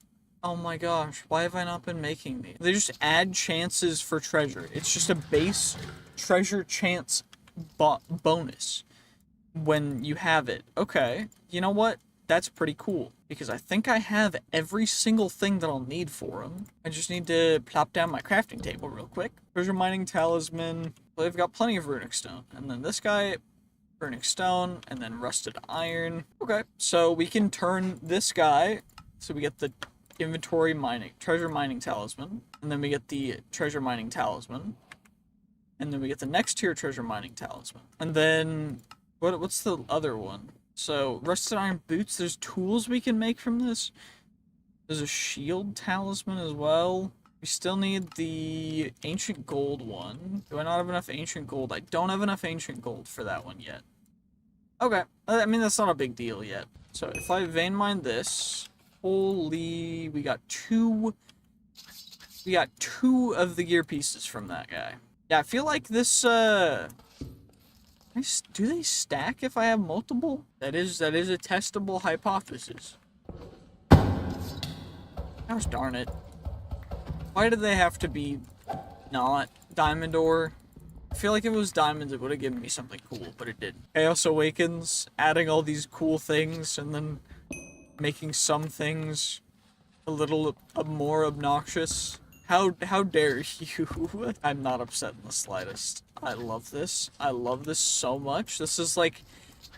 Oh my gosh. Why have I not been making these? They just add chances for treasure. It's just a base treasure chance bonus when you have it. Okay. You know what? That's pretty cool, because I think I have every single thing that I'll need for them. I just need to plop down my crafting table real quick. Treasure mining talisman. Well, I've got plenty of runic stone. And then this guy, runic stone, and then rusted iron. Okay, so we can turn this guy, so we get the inventory mining, treasure mining talisman, and then we get the treasure mining talisman, and then we get the next tier treasure mining talisman. And then, what's the other one? So, rusted iron boots, there's tools we can make from this. There's a shield talisman as well. We still need the ancient gold one. Do I not have enough ancient gold? I don't have enough ancient gold for that one yet. Okay, I mean, that's not a big deal yet. So, if I vein mine this, holy, we got two of the gear pieces from that guy. Yeah, I feel like this, do they stack if I have multiple? That is a testable hypothesis. Gosh darn it. Why did they have to be not diamond ore? I feel like if it was diamonds, it would have given me something cool, but it didn't. Chaos Awakens, adding all these cool things, and then making some things a little more obnoxious. How dare you? I'm not upset in the slightest. I love this. I love this so much. This is like,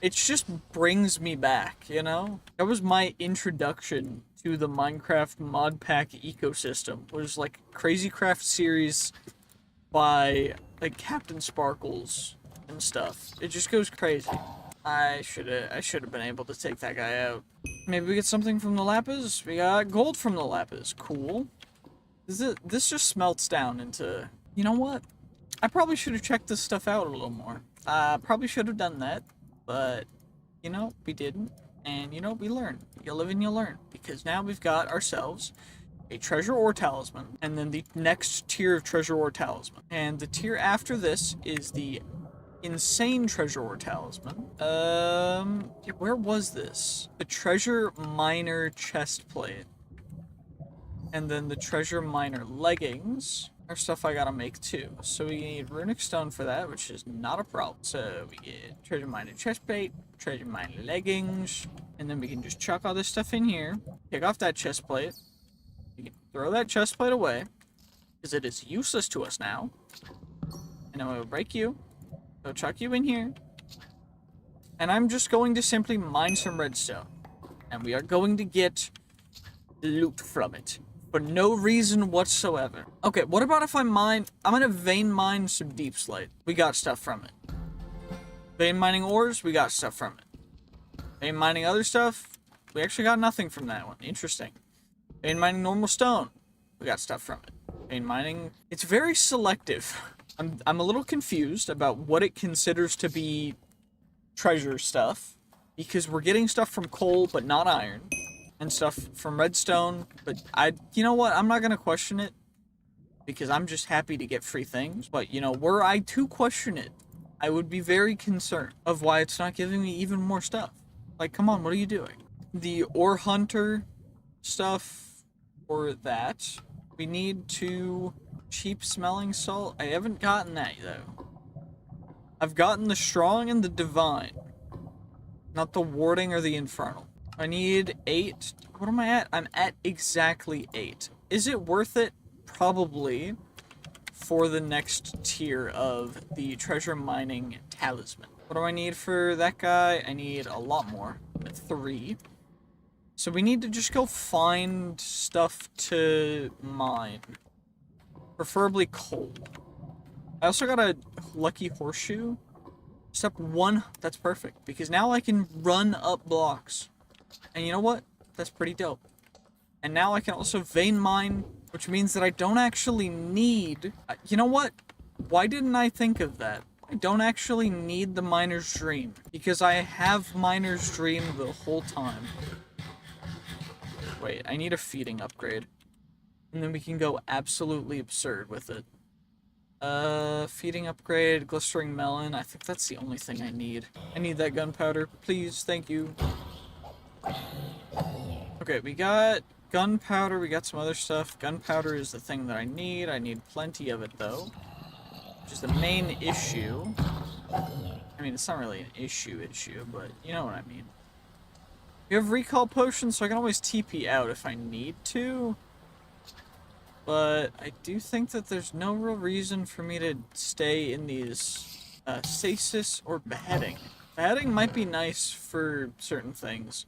it just brings me back, you know? That was my introduction to the Minecraft Modpack ecosystem. Was like Crazy Craft series by like Captain Sparkles and stuff. It just goes crazy. I should have been able to take that guy out. Maybe we get something from the lapis. We got gold from the lapis. Cool. This just smelts down into... You know what? I probably should have checked this stuff out a little more. Probably should have done that, but, you know, we didn't. And, you know, we learned. You live and you learn. Because now we've got ourselves a treasure ore talisman, and then the next tier of treasure ore talisman. And the tier after this is the insane treasure ore talisman. Where was this? The treasure miner chest plate. And then the treasure miner leggings are stuff I gotta make too. So we need runic stone for that, which is not a problem. So we get treasure miner chest plate, treasure miner leggings, and then we can just chuck all this stuff in here. Take off that chest plate. We can throw that chest plate away, because it is useless to us now. And then we'll break you. So chuck you in here. And I'm just going to simply mine some redstone. And we are going to get loot from it. For no reason whatsoever. Okay, what about if I mine... I'm gonna vein mine some deep slate. We got stuff from it. Vein mining ores, we got stuff from it. Vein mining other stuff, we actually got nothing from that one. Interesting. Vein mining normal stone, we got stuff from it. Vein mining... It's very selective. I'm a little confused about what it considers to be treasure stuff. Because we're getting stuff from coal, but not iron. And stuff from redstone, but you know what, I'm not gonna question it, because I'm just happy to get free things, but, you know, were I to question it, I would be very concerned of why it's not giving me even more stuff. Like, come on, what are you doing? The ore hunter stuff, or that, we need to cheap smelling salt. I haven't gotten that, though. I've gotten the strong and the divine, not the warding or the infernal. I need 8. What am I at? I'm at exactly 8. Is it worth it? Probably. For the next tier of the treasure mining talisman. What do I need for that guy? I need a lot more. 3. So we need to just go find stuff to mine. Preferably coal. I also got a lucky horseshoe. Step 1, that's perfect. Because now I can run up blocks. And you know what? That's pretty dope. And now I can also vein mine, which means that I don't actually need... You know what? Why didn't I think of that? I don't actually need the miner's dream, because I have miner's dream the whole time. Wait, I need a feeding upgrade. And then we can go absolutely absurd with it. Feeding upgrade, glistering melon. I think that's the only thing I need. I need that gunpowder. Please, thank you. Okay, we got gunpowder, we got some other stuff. Gunpowder is the thing that I need. I need plenty of it, though. Which is the main issue. I mean, it's not really an issue, but you know what I mean. We have recall potions, so I can always TP out if I need to. But I do think that there's no real reason for me to stay in these stasis or beheading. Beheading might be nice for certain things.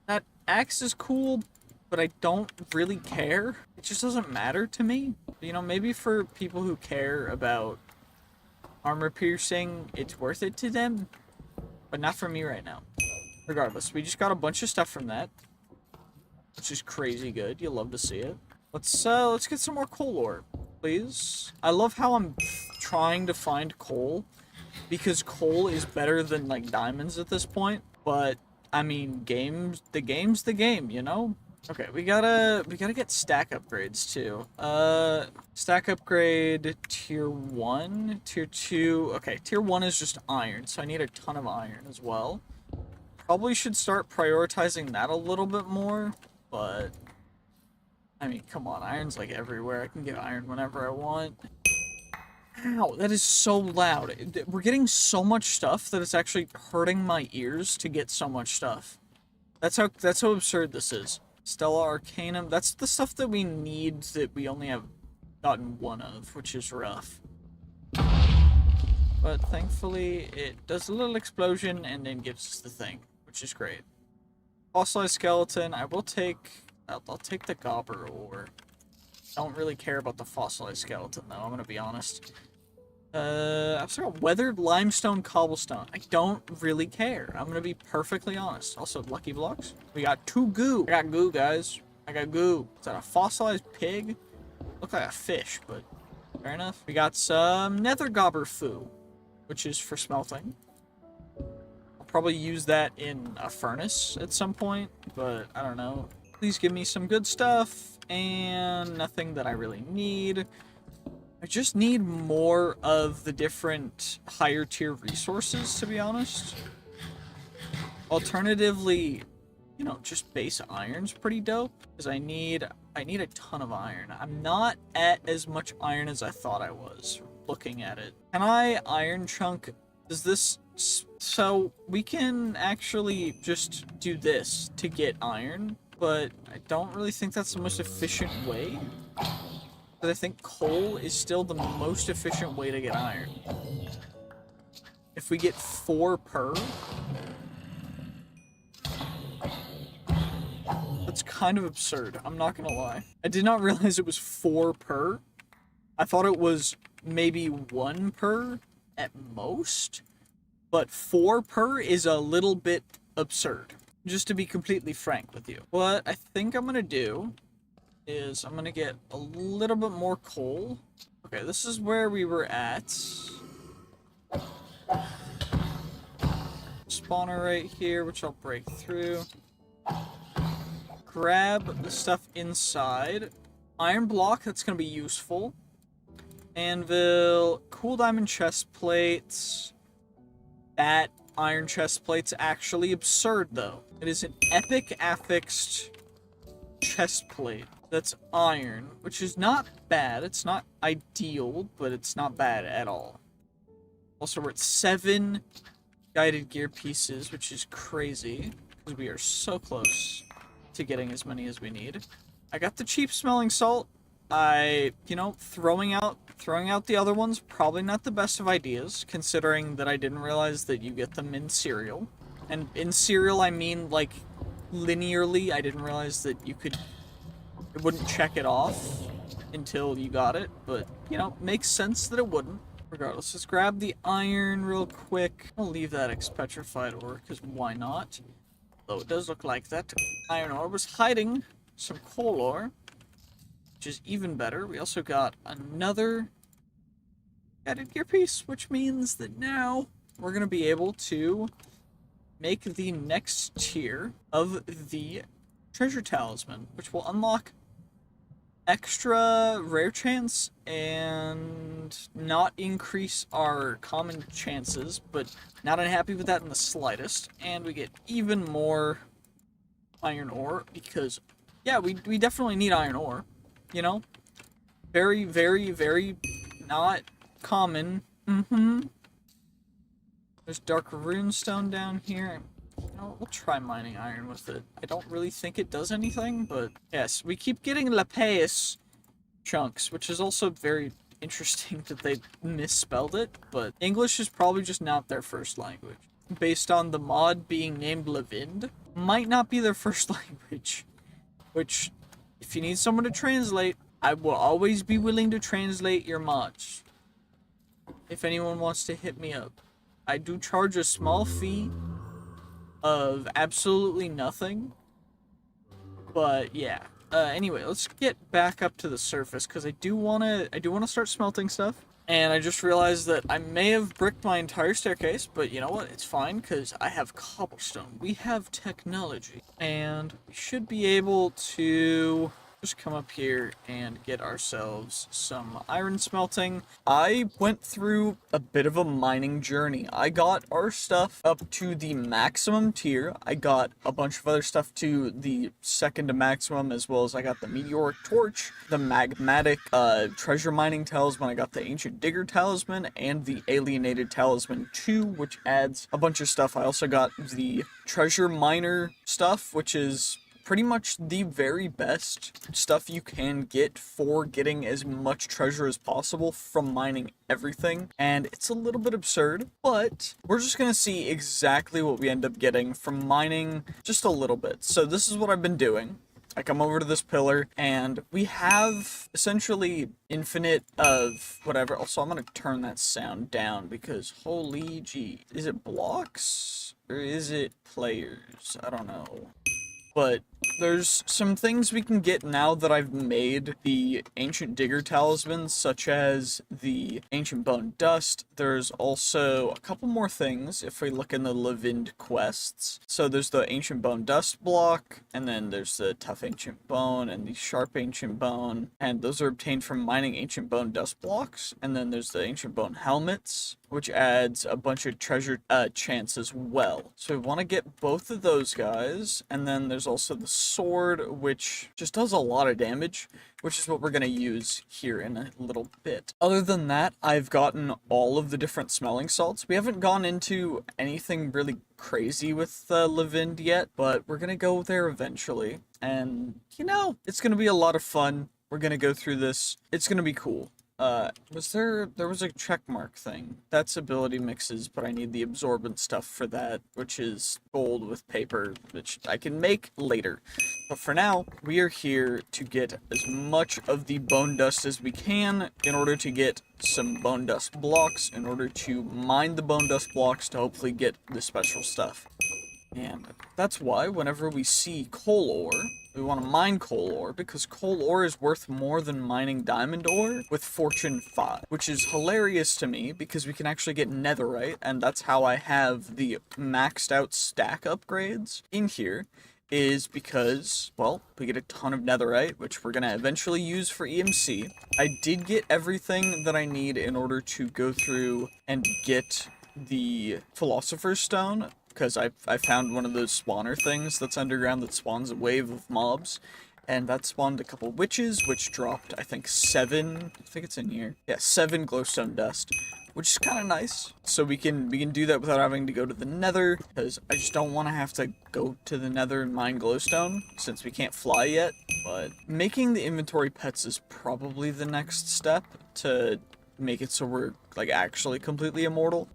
That axe is cool, but I don't really care. It just doesn't matter to me. You know, maybe for people who care about armor piercing, it's worth it to them, but not for me right now. Regardless, we just got a bunch of stuff from that, which is crazy good. You'll love to see it. Let's get some more coal ore, please. I love how I'm trying to find coal, because coal is better than, like, diamonds at this point, but I mean, the game's the game, you know? Okay, we gotta get stack upgrades too. Stack upgrade tier 1, tier 2. Okay, tier 1 is just iron, so I need a ton of iron as well. Probably should start prioritizing that a little bit more, but I mean, come on, iron's like everywhere. I can get iron whenever I want. Ow, that is so loud. We're getting so much stuff that it's actually hurting my ears to get so much stuff. That's how absurd this is. Stella Arcanum, that's the stuff that we need that we only have gotten one of, which is rough. But thankfully, it does a little explosion and then gives us the thing, which is great. Fossilized skeleton, I'll take the gobber ore. Don't really care about the fossilized skeleton though, I'm gonna be honest. I've still got weathered limestone cobblestone. I don't really care. I'm gonna be perfectly honest. Also, lucky blocks. We got 2 goo. I got goo, guys. I got goo. Is that a fossilized pig? Look like a fish, but fair enough. We got some nether gobber foo, which is for smelting. I'll probably use that in a furnace at some point, but I don't know. Please give me some good stuff and nothing that I really need. I just need more of the different higher tier resources, to be honest. Alternatively, you know, just base iron's pretty dope, because I need a ton of iron. I'm not at as much iron as I thought I was, looking at it. Can I iron chunk? Does this... So, we can actually just do this to get iron, but I don't really think that's the most efficient way. But I think coal is still the most efficient way to get iron. If we get 4 per... That's kind of absurd, I'm not gonna lie. I did not realize it was 4 per. I thought it was maybe 1 per at most. But 4 per is a little bit absurd, just to be completely frank with you. What I think I'm gonna do is I'm gonna get a little bit more coal. Okay, this is where we were at. Spawner right here, which I'll break through. Grab the stuff inside. Iron block, that's gonna be useful. Anvil, cool diamond chest plates. That iron chest plate's actually absurd though. It is an epic affixed chest plate. That's iron, which is not bad. It's not ideal, but it's not bad at all. Also, we're at 7 guided gear pieces, which is crazy. because we are so close to getting as many as we need. I got the cheap smelling salt. Throwing out the other ones, probably not the best of ideas, considering that I didn't realize that you get them in cereal. And in cereal, I mean, like, linearly. I didn't realize that it wouldn't check it off until you got it, but, makes sense that it wouldn't. Regardless, let's grab the iron real quick. I'll leave that expetrified ore, because why not? Though it does look like that iron ore was hiding some coal ore, which is even better. We also got another added gear piece, which means that now we're going to be able to make the next tier of the treasure talisman, which will unlock extra rare chance and not increase our common chances, but not unhappy with that in the slightest. And we get even more iron ore because, yeah, we definitely need iron ore, Very, very, very not common. There's dark runestone down here. We'll try mining iron with it. I don't really think it does anything, but yes, we keep getting lapis chunks, which is also very interesting that they misspelled it, but English is probably just not their first language. Based on the mod being named Levind, might not be their first language, which, if you need someone to translate, I will always be willing to translate your mods. If anyone wants to hit me up. I do charge a small fee of absolutely nothing. But yeah. Anyway, let's get back up to the surface because I do wanna start smelting stuff. And I just realized that I may have bricked my entire staircase, but you know what? It's fine because I have cobblestone. We have technology. And we should be able to just come up here and get ourselves some iron smelting. I went through a bit of a mining journey. I got our stuff up to the maximum tier. I got a bunch of other stuff to the second to maximum, as well as I got the meteoric torch, the magmatic treasure mining talisman. I got the ancient digger talisman and the alienated talisman 2, which adds a bunch of stuff. I also got the treasure miner stuff, which is pretty much the very best stuff you can get for getting as much treasure as possible from mining everything. And it's a little bit absurd, but we're just gonna see exactly what we end up getting from mining just a little bit. So this is what I've been doing. I come over to this pillar, and we have essentially infinite of whatever. Also, I'm gonna turn that sound down because holy gee. Is it blocks or is it players? I don't know. But there's some things we can get now that I've made the ancient digger talismans, such as the ancient bone dust. There's also a couple more things if we look in the Levind quests. So there's the ancient bone dust block, and then there's the tough ancient bone and the sharp ancient bone, and those are obtained from mining ancient bone dust blocks. And then there's the ancient bone helmets, which adds a bunch of treasure chance as well. So we want to get both of those guys, and then there's also the sword, which just does a lot of damage, which is what we're going to use here in a little bit. Other than that, I've gotten all of the different smelling salts. We haven't gone into anything really crazy with Levind yet, but we're going to go there eventually. And, it's going to be a lot of fun. We're going to go through this. It's going to be cool. There was a checkmark thing. That's ability mixes, but I need the absorbent stuff for that, which is gold with paper, which I can make later. But for now, we are here to get as much of the bone dust as we can in order to get some bone dust blocks, in order to mine the bone dust blocks to hopefully get the special stuff. And that's why whenever we see coal ore, we want to mine coal ore, because coal ore is worth more than mining diamond ore with Fortune 5, which is hilarious to me because we can actually get netherite, and that's how I have the maxed out stack upgrades in here, is because, well, we get a ton of netherite, which we're going to eventually use for EMC. I did get everything that I need in order to go through and get the Philosopher's Stone, because I found one of those spawner things that's underground that spawns a wave of mobs, and that spawned a couple witches, which dropped, I think, 7, I think it's in here, yeah, 7 glowstone dust, which is kind of nice. So we can do that without having to go to the nether, because I just don't want to have to go to the nether and mine glowstone, since we can't fly yet. But making the inventory pets is probably the next step to make it so we're, like, actually completely immortal.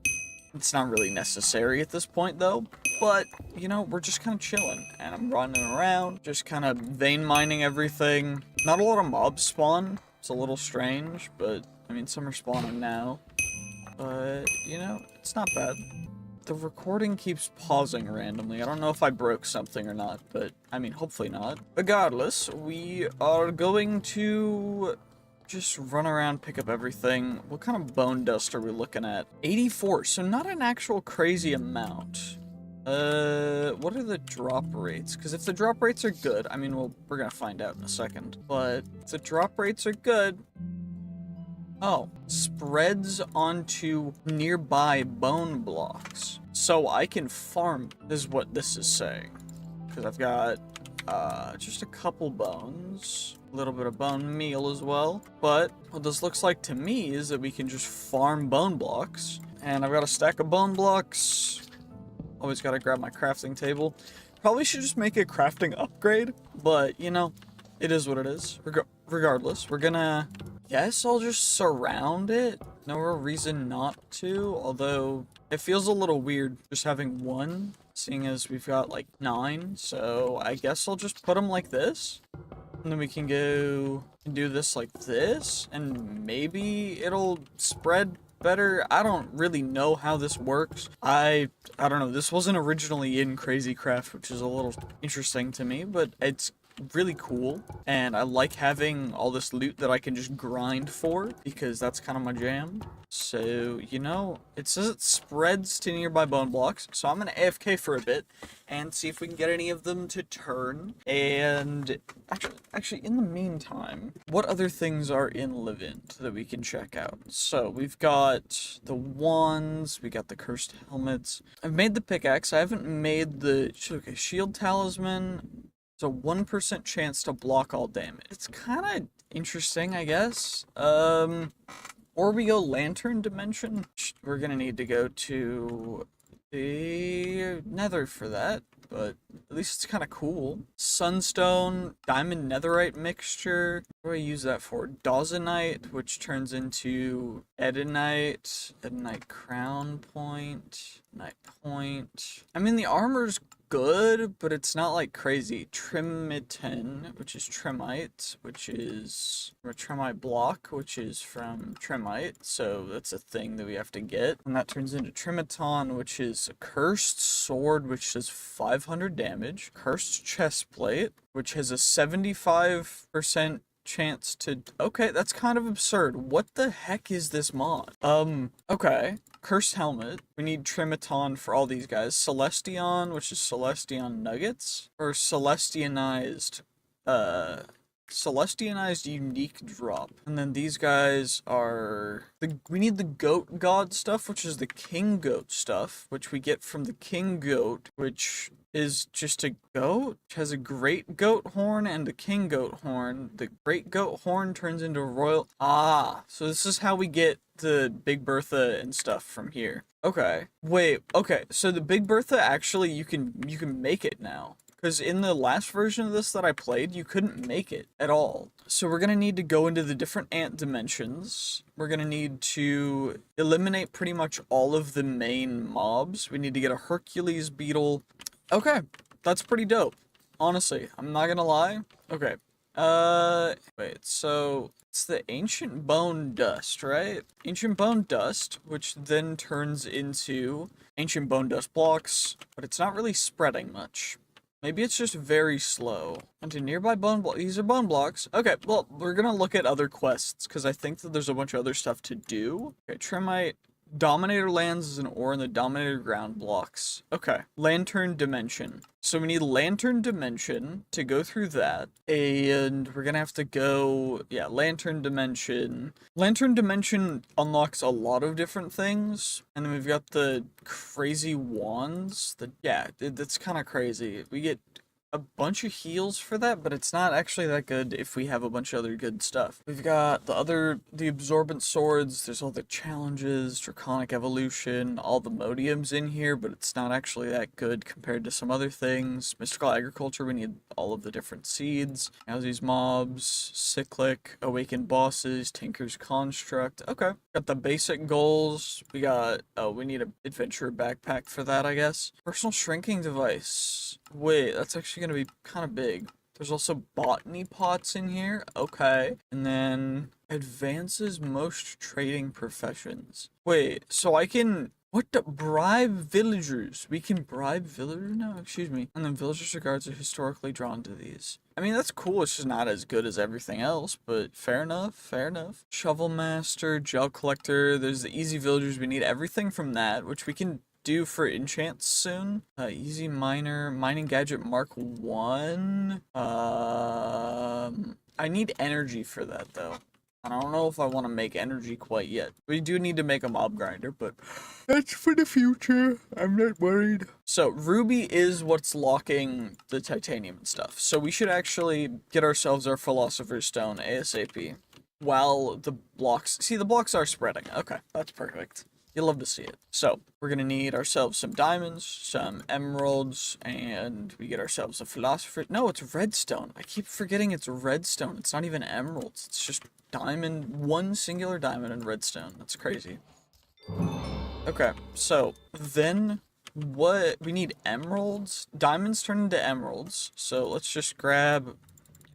It's not really necessary at this point, though. But, you know, we're just kind of chilling, and I'm running around, just kind of vein mining everything. Not a lot of mobs spawn. It's a little strange, but, I mean, some are spawning now. But, you know, it's not bad. The recording keeps pausing randomly. I don't know if I broke something or not, but, I mean, hopefully not. Regardless, we are going to just run around, pick up everything. What kind of bone dust are we looking at? 84, so not an actual crazy amount. What are the drop rates? Because if the drop rates are good, I mean, we're gonna find out in a second. But if the drop rates are good... Oh, spreads onto nearby bone blocks. So I can farm, is what this is saying. Because I've got, just a couple bones. A little bit of bone meal as well. But what this looks like to me is that we can just farm bone blocks. And I've got a stack of bone blocks. Always gotta grab my crafting table. Probably should just make a crafting upgrade, but, you know, it is what it is. Regardless, we're gonna... Guess I'll just surround it. No real reason not to, although it feels a little weird just having one, seeing as we've got, like, 9, so I guess I'll just put them like this. And then we can go and do this like this, and maybe it'll spread better. I don't really know how this works. I don't know. This wasn't originally in Crazy Craft, which is a little interesting to me, but it's really cool, and I like having all this loot that I can just grind for, because that's kind of my jam. So, you know, it says it spreads to nearby bone blocks, so I'm gonna AFK for a bit and see if we can get any of them to turn. And actually in the meantime, what other things are in Livent that we can check out? So we've got the wands, we got the cursed helmets. I've made the pickaxe. I haven't made the shield talisman. It's a 1% chance to block all damage. It's kind of interesting, I guess. Or we go lantern dimension. We're gonna need to go to the nether for that, but at least it's kind of cool. Sunstone, diamond netherite mixture. What do I use that for? Dawsonite, which turns into Edenite crown point, night point. I mean, the armor's good, but it's not like crazy. Trimitin, which is Trimite, which is from a Trimite block, which is from Trimite, so that's a thing that we have to get. And that turns into Trimiton, which is a cursed sword, which does 500 damage. Cursed chestplate, which has a 75% chance to... Okay, that's kind of absurd. What the heck is this mod? Okay. Cursed helmet. We need Trimiton for all these guys. Celestion, which is Celestion nuggets. Or Celestionized unique drop. And then these guys are... We need the goat god stuff, which is the king goat stuff, which we get from the king goat, which is just a goat, which has a great goat horn and a king goat horn. The great goat horn turns into a royal... Ah, so this is how we get the Big Bertha and stuff from here. Okay. Wait, okay, so the Big Bertha, actually, you can make it now. Because in the last version of this that I played, you couldn't make it at all. So we're going to need to go into the different ant dimensions. We're going to need to eliminate pretty much all of the main mobs. We need to get a Hercules beetle. Okay, that's pretty dope. Honestly, I'm not going to lie. Okay. Wait, so it's the ancient bone dust, right? Ancient bone dust, which then turns into ancient bone dust blocks, but it's not really spreading much. Maybe it's just very slow. Onto nearby bone blocks. These are bone blocks. Okay, well, we're gonna look at other quests, because I think that there's a bunch of other stuff to do. Okay, Trimite. Dominator lands as an ore in the Dominator ground blocks. Okay. Lantern dimension. So we need Lantern dimension to go through that. And we're gonna have to go... Yeah, Lantern dimension. Lantern dimension unlocks a lot of different things. And then we've got the crazy wands. Yeah, that's kind of crazy. We get a bunch of heals for that, but it's not actually that good if we have a bunch of other good stuff. We've got the absorbent swords, there's all the challenges, draconic evolution, all the modiums in here, but it's not actually that good compared to some other things. Mystical agriculture, we need all of the different seeds. These mobs, cyclic, awakened bosses, tinker's construct. Okay, got the basic goals. We got, we need an adventurer backpack for that, I guess. Personal shrinking device. Wait, that's actually gonna be kind of big. There's also botany pots in here. Okay. And then advances most trading professions. Wait, so I can... What the? Bribe villagers. We can bribe villagers now? Excuse me. And then villagers or guards are historically drawn to these. I mean, that's cool. It's just not as good as everything else, but fair enough. Fair enough. Shovel master, gel collector. There's the easy villagers. We need everything from that, which we can do for enchants soon. Easy miner, mining gadget Mark 1. I need energy for that, though. I don't know if I want to make energy quite yet. We do need to make a mob grinder, but that's for the future. I'm not worried. So, ruby is what's locking the titanium and stuff. So we should actually get ourselves our philosopher's stone ASAP. While the blocks... See, the blocks are spreading. Okay, that's perfect. You'll love to see it. So, we're gonna need ourselves some diamonds, some emeralds, and we get ourselves a philosopher... No, it's redstone. I keep forgetting it's redstone. It's not even emeralds. It's just diamond, one singular diamond and redstone. That's crazy. Okay, so then what... We need emeralds. Diamonds turn into emeralds. So, let's just grab...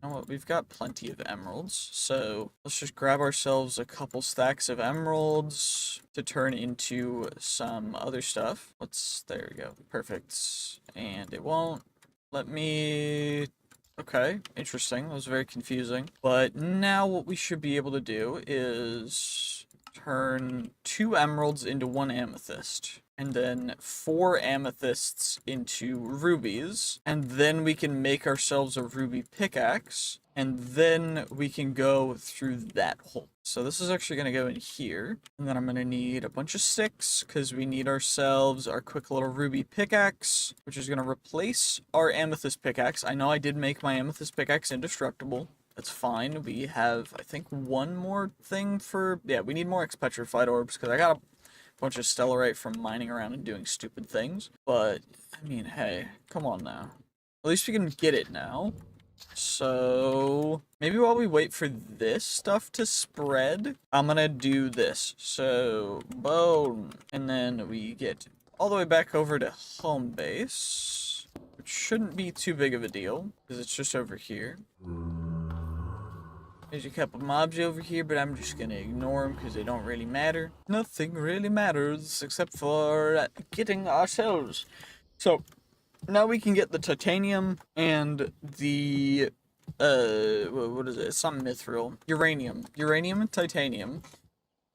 You know what, we've got plenty of emeralds, so let's just grab ourselves a couple stacks of emeralds to turn into some other stuff. There we go, perfect. And it won't let me... Okay, interesting, that was very confusing. But now what we should be able to do is turn 2 emeralds into 1 amethyst. And then 4 amethysts into rubies, and then we can make ourselves a ruby pickaxe, and then we can go through that hole. So this is actually going to go in here, and then I'm going to need a bunch of sticks, because we need ourselves our quick little ruby pickaxe, which is going to replace our amethyst pickaxe. I know I did make my amethyst pickaxe indestructible. That's fine. We have, I think, one more thing for... Yeah, we need more X-petrified orbs, because I got a bunch of stellarite from mining around and doing stupid things. But, I mean, hey, come on now. At least we can get it now. So, maybe while we wait for this stuff to spread, I'm gonna do this. So, bone. And then we get all the way back over to home base, which shouldn't be too big of a deal, because it's just over here. There's a couple mobs over here, but I'm just gonna ignore them because they don't really matter. Nothing really matters except for getting ourselves. So, now we can get the titanium and the, what is it? It's not mithril. Uranium. Uranium and titanium,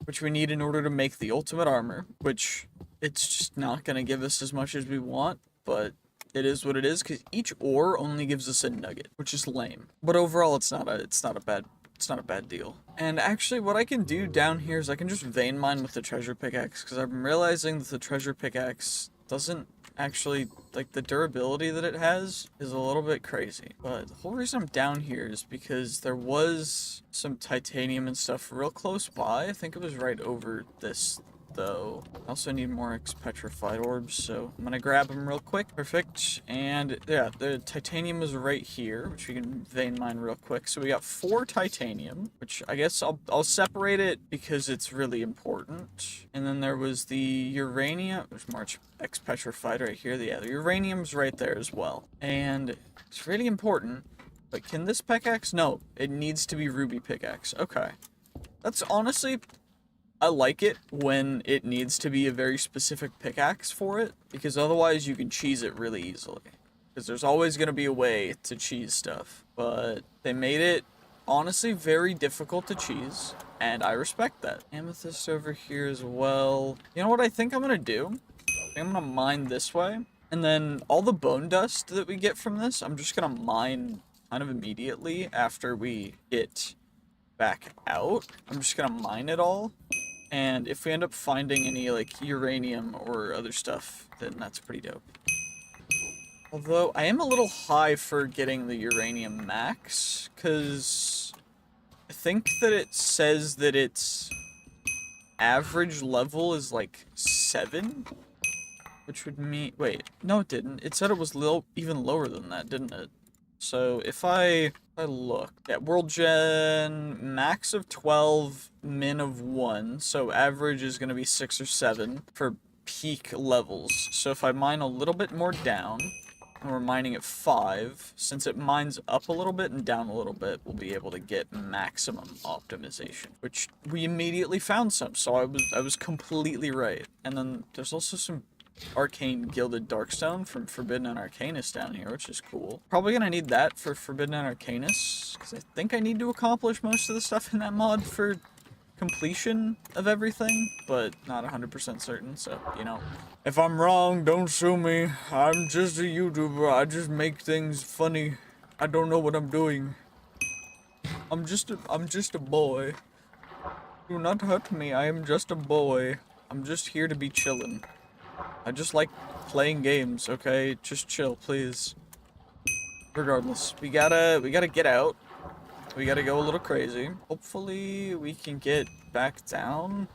which we need in order to make the ultimate armor, which it's just not gonna give us as much as we want, but it is what it is, because each ore only gives us a nugget, which is lame. But overall, it's not a bad deal. And actually, what I can do down here is I can just vein mine with the treasure pickaxe, because I'm realizing that the treasure pickaxe doesn't actually, like, the durability that it has is a little bit crazy. But the whole reason I'm down here is because there was some titanium and stuff real close by. I think it was right over this, though. I also need more X-petrified orbs, so I'm gonna grab them real quick. Perfect. And yeah, the titanium is right here, which we can vein mine real quick. So we got 4 titanium, which I guess I'll separate it because it's really important. And then there was the uranium. There's more X-petrified right here. Yeah, the uranium's right there as well. And it's really important. But can this pickaxe? No, it needs to be ruby pickaxe. Okay. That's honestly... I like it when it needs to be a very specific pickaxe for it, because otherwise you can cheese it really easily. Because there's always going to be a way to cheese stuff. But they made it, honestly, very difficult to cheese, and I respect that. Amethyst over here as well. You know what I think I'm going to do? I'm going to mine this way, and then all the bone dust that we get from this, I'm just going to mine kind of immediately after we get back out. I'm just going to mine it all. And if we end up finding any, like, uranium or other stuff, then that's pretty dope. Although, I am a little high for getting the uranium max, because I think that it says that its average level is like 7, which would mean, wait, no it didn't. It said it was even lower than that, didn't it? So if I look at world gen, max of 12, min of 1, so average is going to be 6 or 7 for peak levels. So if I mine a little bit more down, and we're mining at 5, since it mines up a little bit and down a little bit, we'll be able to get maximum optimization, which we immediately found some, so I was completely right. And then there's also some arcane gilded darkstone from Forbidden and Arcanus down here, which is cool. Probably gonna need that for Forbidden and Arcanus, because I think I need to accomplish most of the stuff in that mod for completion of everything, but not 100% certain, so, you know. If I'm wrong, don't sue me. I'm just a YouTuber. I just make things funny. I don't know what I'm doing. I'm just a boy. Do not hurt me. I am just a boy. I'm just here to be chillin'. I just like playing games, okay? Just chill, please. Regardless, we gotta get out. We gotta go a little crazy. Hopefully we can get back down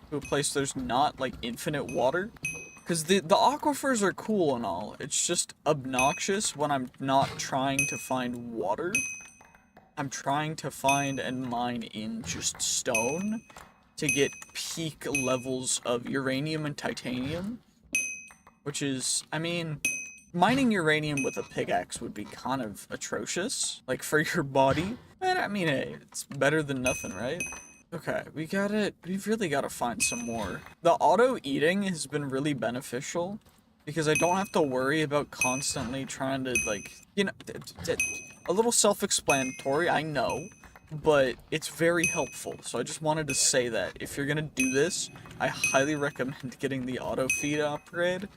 to a place there's not, like, infinite water. Because the aquifers are cool and all. It's just obnoxious when I'm not trying to find water. I'm trying to find and mine in just stone to get peak levels of uranium and titanium. Which is, I mean, mining uranium with a pickaxe would be kind of atrocious, like, for your body. But, I mean, hey, it's better than nothing, right? Okay, we've really gotta find some more. The auto-eating has been really beneficial, because I don't have to worry about constantly trying to, like, you know, a little self-explanatory, I know, but it's very helpful, so I just wanted to say that. If you're gonna do this, I highly recommend getting the auto-feed upgrade.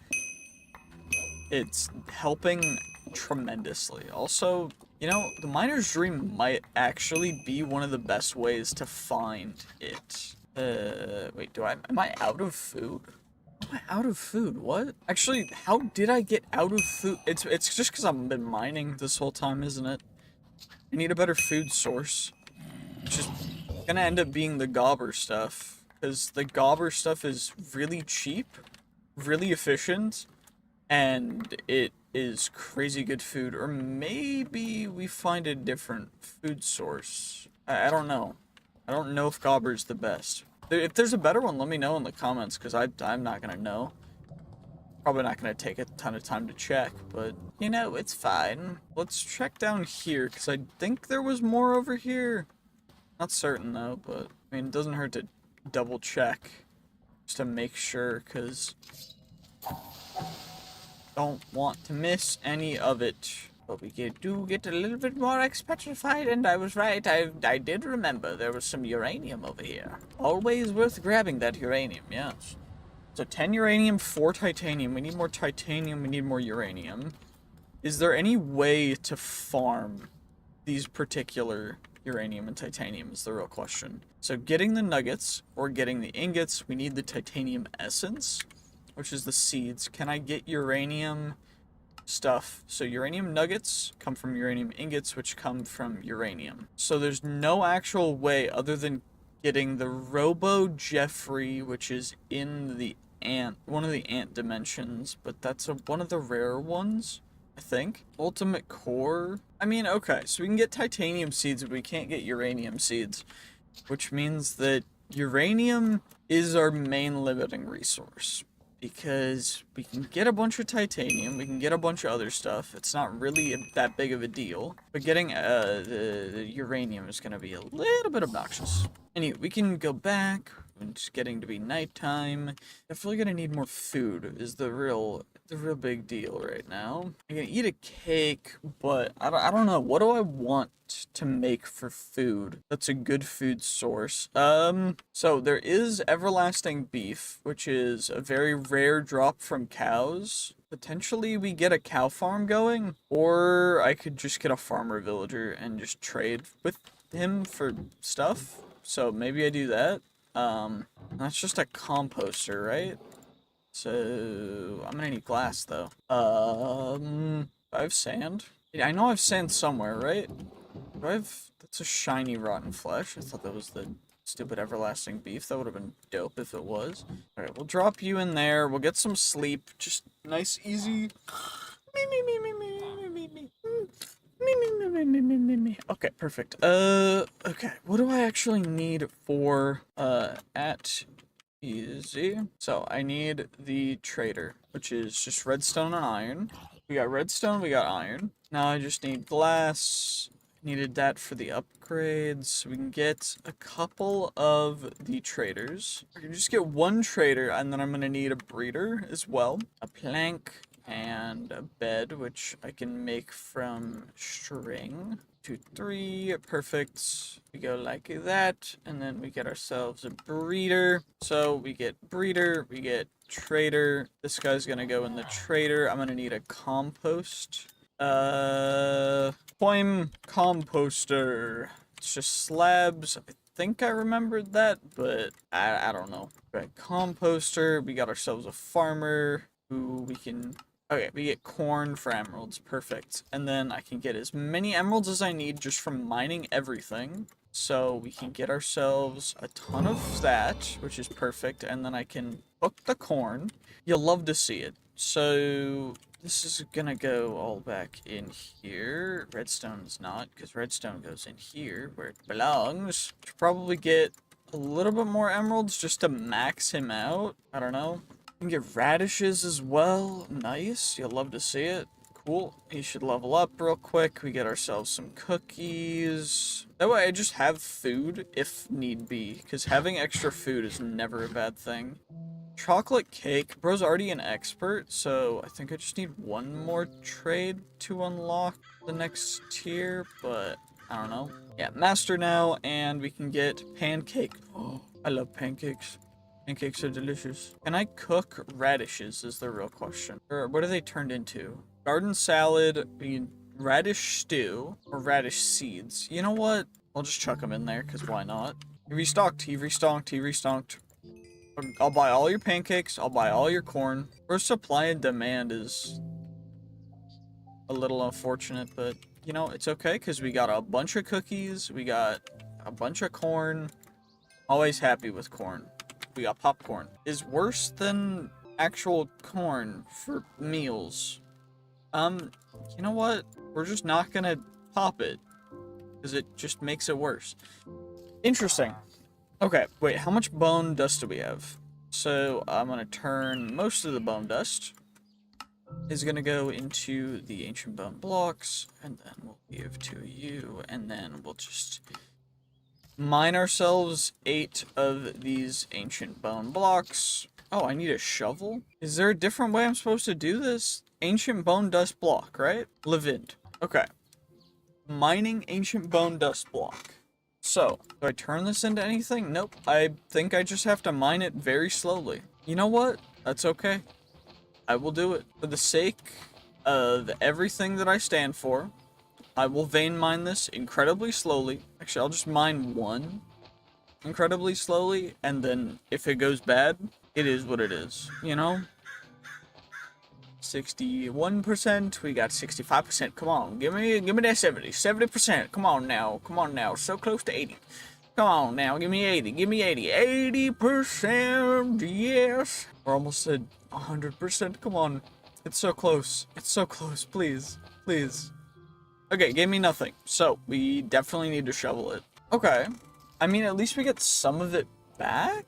It's helping tremendously. Also, you know, the miner's dream might actually be one of the best ways to find it. Wait, am I out of food? Am I out of food? What? Actually, how did I get out of food? It's just because I've been mining this whole time, isn't it? I need a better food source. Which is gonna end up being the gobber stuff. Because the gobber stuff is really cheap, really efficient, and it is crazy good food. Or maybe we find a different food source. I don't know. I don't know if gobber's the best. If there's a better one, let me know in the comments, because I'm not gonna know. Probably not gonna take a ton of time to check, but, you know, it's fine. Let's check down here, because I think there was more over here. Not certain, though, but, I mean, it doesn't hurt to double check, just to make sure, because don't want to miss any of it. But we do get a little bit more expetrified, and I was right. I did remember there was some uranium over here. Always worth grabbing that uranium, yes. So 10 uranium, 4 titanium. We need more titanium, we need more uranium. Is there any way to farm these particular uranium and titanium is the real question. So getting the nuggets, or getting the ingots, we need the titanium essence, which is the seeds. Can I get uranium stuff? So uranium nuggets come from uranium ingots, which come from uranium. So there's no actual way other than getting the Robo Jeffrey, which is in the ant, one of the ant dimensions, but that's one of the rare ones, I think. Ultimate core. I mean, okay, so we can get titanium seeds, but we can't get uranium seeds, which means that uranium is our main limiting resource. Because we can get a bunch of titanium, we can get a bunch of other stuff. It's not really that big of a deal. But getting the uranium is going to be a little bit obnoxious. Anyway, we can go back. It's getting to be nighttime. Definitely going to need more food is the real big deal right now. I'm going to eat a cake, but I don't know. What do I want to make for food that's a good food source? So there is everlasting beef, which is a very rare drop from cows. Potentially we get a cow farm going, or I could just get a farmer villager and just trade with him for stuff. So maybe I do that. That's just a composter, right? So, I'm gonna need glass, though. I have sand? I know I have sand somewhere, right? Do I have... That's a shiny rotten flesh. I thought that was the stupid everlasting beef. That would have been dope if it was. Alright, we'll drop you in there. We'll get some sleep. Just nice, easy... Okay, perfect. Okay. What do I actually need for, at easy? So, I need the trader, which is just redstone and iron. We got redstone, we got iron. Now I just need glass. Needed that for the upgrades. So we can get a couple of the traders. I can just get one trader, and then I'm gonna need a breeder as well. A plank and a bed, which I can make from string. 2, 3, perfect. We go like that, and then we get ourselves a breeder. So we get breeder, we get trader. This guy's gonna go in the trader. I'm gonna need a compost. Poem composter. It's just slabs. I think I remembered that, but I don't know. Right, composter. We got ourselves a farmer who we can... Okay, we get corn for emeralds. Perfect. And then I can get as many emeralds as I need just from mining everything. So we can get ourselves a ton of that, which is perfect. And then I can book the corn. You'll love to see it. So this is gonna go all back in here. Redstone's not, because redstone goes in here where it belongs. Should probably get a little bit more emeralds just to max him out. I don't know. We can get radishes as well. Nice. You'll love to see it. Cool. He should level up real quick. We get ourselves some cookies. That way I just have food if need be, because having extra food is never a bad thing. Chocolate cake. Bro's already an expert, so I think I just need one more trade to unlock the next tier, but I don't know. Yeah, master now, and we can get pancake. Oh, I love pancakes. Pancakes are delicious. Can I cook radishes is the real question. Or what are they turned into? Garden salad, radish stew, or radish seeds. You know what? I'll just chuck them in there, because why not? He restocked, he restocked, he restocked. I'll buy all your pancakes, I'll buy all your corn. First supply and demand is a little unfortunate, but, you know, it's okay, because we got a bunch of cookies, we got a bunch of corn. Always happy with corn. We got popcorn. Is worse than actual corn for meals. You know what? We're just not gonna pop it, because it just makes it worse. Interesting. Okay, wait, how much bone dust do we have? So, I'm gonna turn most of the bone dust is gonna go into the ancient bone blocks, and then we'll give to you, and then we'll just mine ourselves 8 of these ancient bone blocks. Oh, I need a shovel? Is there a different way I'm supposed to do this? Ancient bone dust block, right? Levind. Okay. Mining ancient bone dust block. So, do I turn this into anything? Nope. I think I just have to mine it very slowly. You know what? That's okay. I will do it. For the sake of everything that I stand for, I will vein mine this incredibly slowly. Actually, I'll just mine one incredibly slowly, and then if it goes bad, it is what it is, you know? 61%, we got 65%. Come on, give me that 70%. Come on now, so close to 80. Come on now, give me 80, 80%, yes. We're almost at 100%, come on. It's so close, please. Okay, gave me nothing, so we definitely need to shovel it. Okay, I mean, at least we get some of it back,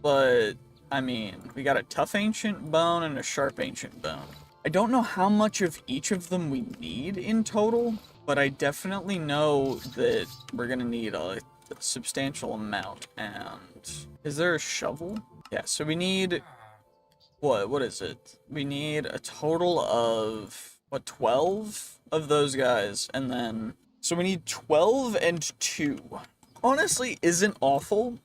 but I mean, we got a tough ancient bone and a sharp ancient bone. I don't know how much of each of them we need in total, but I definitely know that we're gonna need a substantial amount. And is there a shovel? Yeah, so we need, what is it? We need a total of, what, 12 of those guys, and then, so we need 12 and 2. Honestly, isn't awful.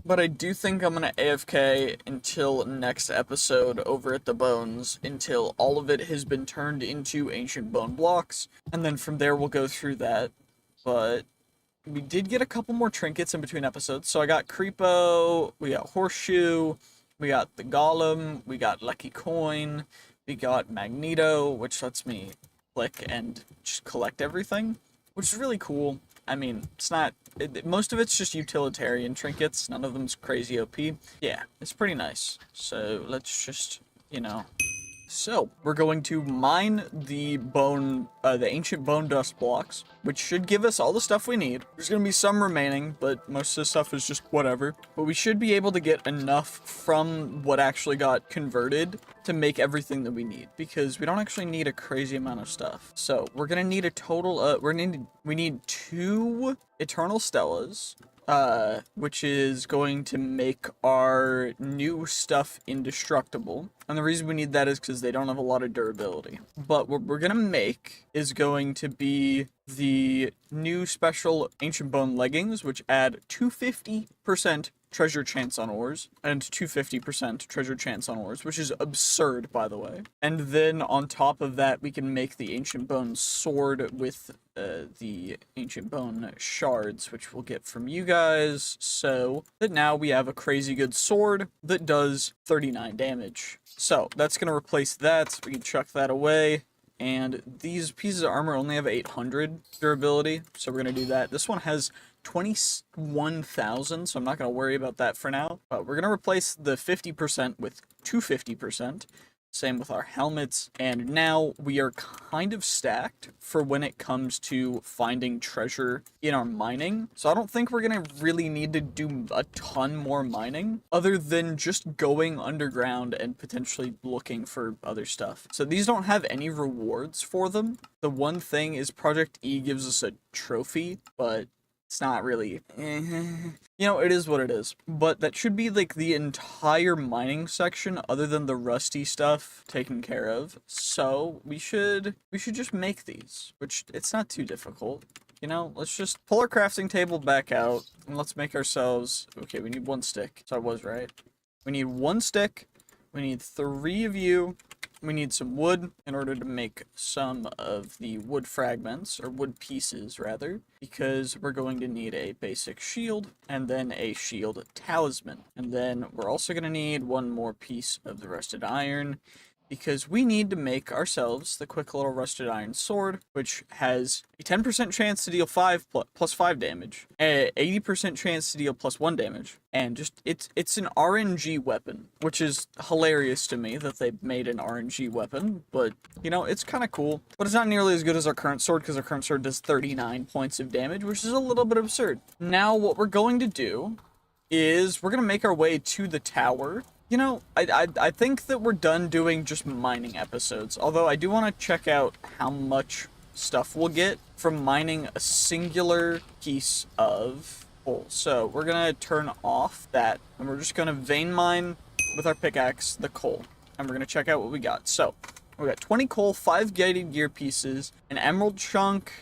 But I do think I'm gonna AFK until next episode over at the bones, until all of it has been turned into ancient bone blocks, and then from there we'll go through that. But we did get a couple more trinkets in between episodes, so I got Creepo, we got Horseshoe, We got the Golem, we got Lucky Coin, we got Magneto, which lets me click and just collect everything, which is really cool. I mean, it's not, most of it's just utilitarian trinkets, none of them's crazy OP. Yeah, it's pretty nice. So let's just, you know. So, we're going to mine the ancient bone dust blocks, which should give us all the stuff we need. There's gonna be some remaining, but most of the stuff is just whatever. But we should be able to get enough from what actually got converted to make everything that we need, because we don't actually need a crazy amount of stuff. So, we're gonna need a total, we need 2 Eternal Stellas, which is going to make our new stuff indestructible. And the reason we need that is because they don't have a lot of durability. But what we're gonna make is going to be the new special Ancient Bone leggings, which add 250% treasure chance on ores, and 250% treasure chance on ores, which is absurd, by the way. And then on top of that, we can make the Ancient Bone sword with the Ancient Bone shards, which we'll get from you guys, so that now we have a crazy good sword that does 39 damage. So that's gonna replace that. We can chuck that away. And these pieces of armor only have 800 durability, so we're gonna do that. This one has 21,000, so I'm not gonna worry about that for now. But we're gonna replace the 50% with 250%. Same with our helmets, and now we are kind of stacked for when it comes to finding treasure in our mining. So I don't think we're gonna really need to do a ton more mining, other than just going underground and potentially looking for other stuff. So these don't have any rewards for them. The one thing is Project E gives us a trophy, but it's not really, you know, it is what it is. But that should be like the entire mining section, other than the rusty stuff, taken care of. So we should just make these, which it's not too difficult. You know, let's just pull our crafting table back out and let's make ourselves, okay, we need 1 stick. So I was right. We need 1 stick. We need 3 of you. We need some wood in order to make some of the wood fragments, or wood pieces rather, because we're going to need a basic shield and then a shield talisman. And then we're also going to need 1 more piece of the rusted iron, because we need to make ourselves the quick little rusted iron sword, which has a 10% chance to deal plus 5 damage, a 80% chance to deal plus 1 damage, and just it's an RNG weapon, which is hilarious to me that they made an RNG weapon, but you know, it's kind of cool. But it's not nearly as good as our current sword, because our current sword does 39 points of damage, which is a little bit absurd. Now what we're going to do is we're going to make our way to the tower. You know, I think that we're done doing just mining episodes, although I do want to check out how much stuff we'll get from mining a singular piece of coal. So we're going to turn off that, and we're just going to vein mine with our pickaxe the coal, and we're going to check out what we got. So we got 20 coal, 5 guided gear pieces, an emerald chunk,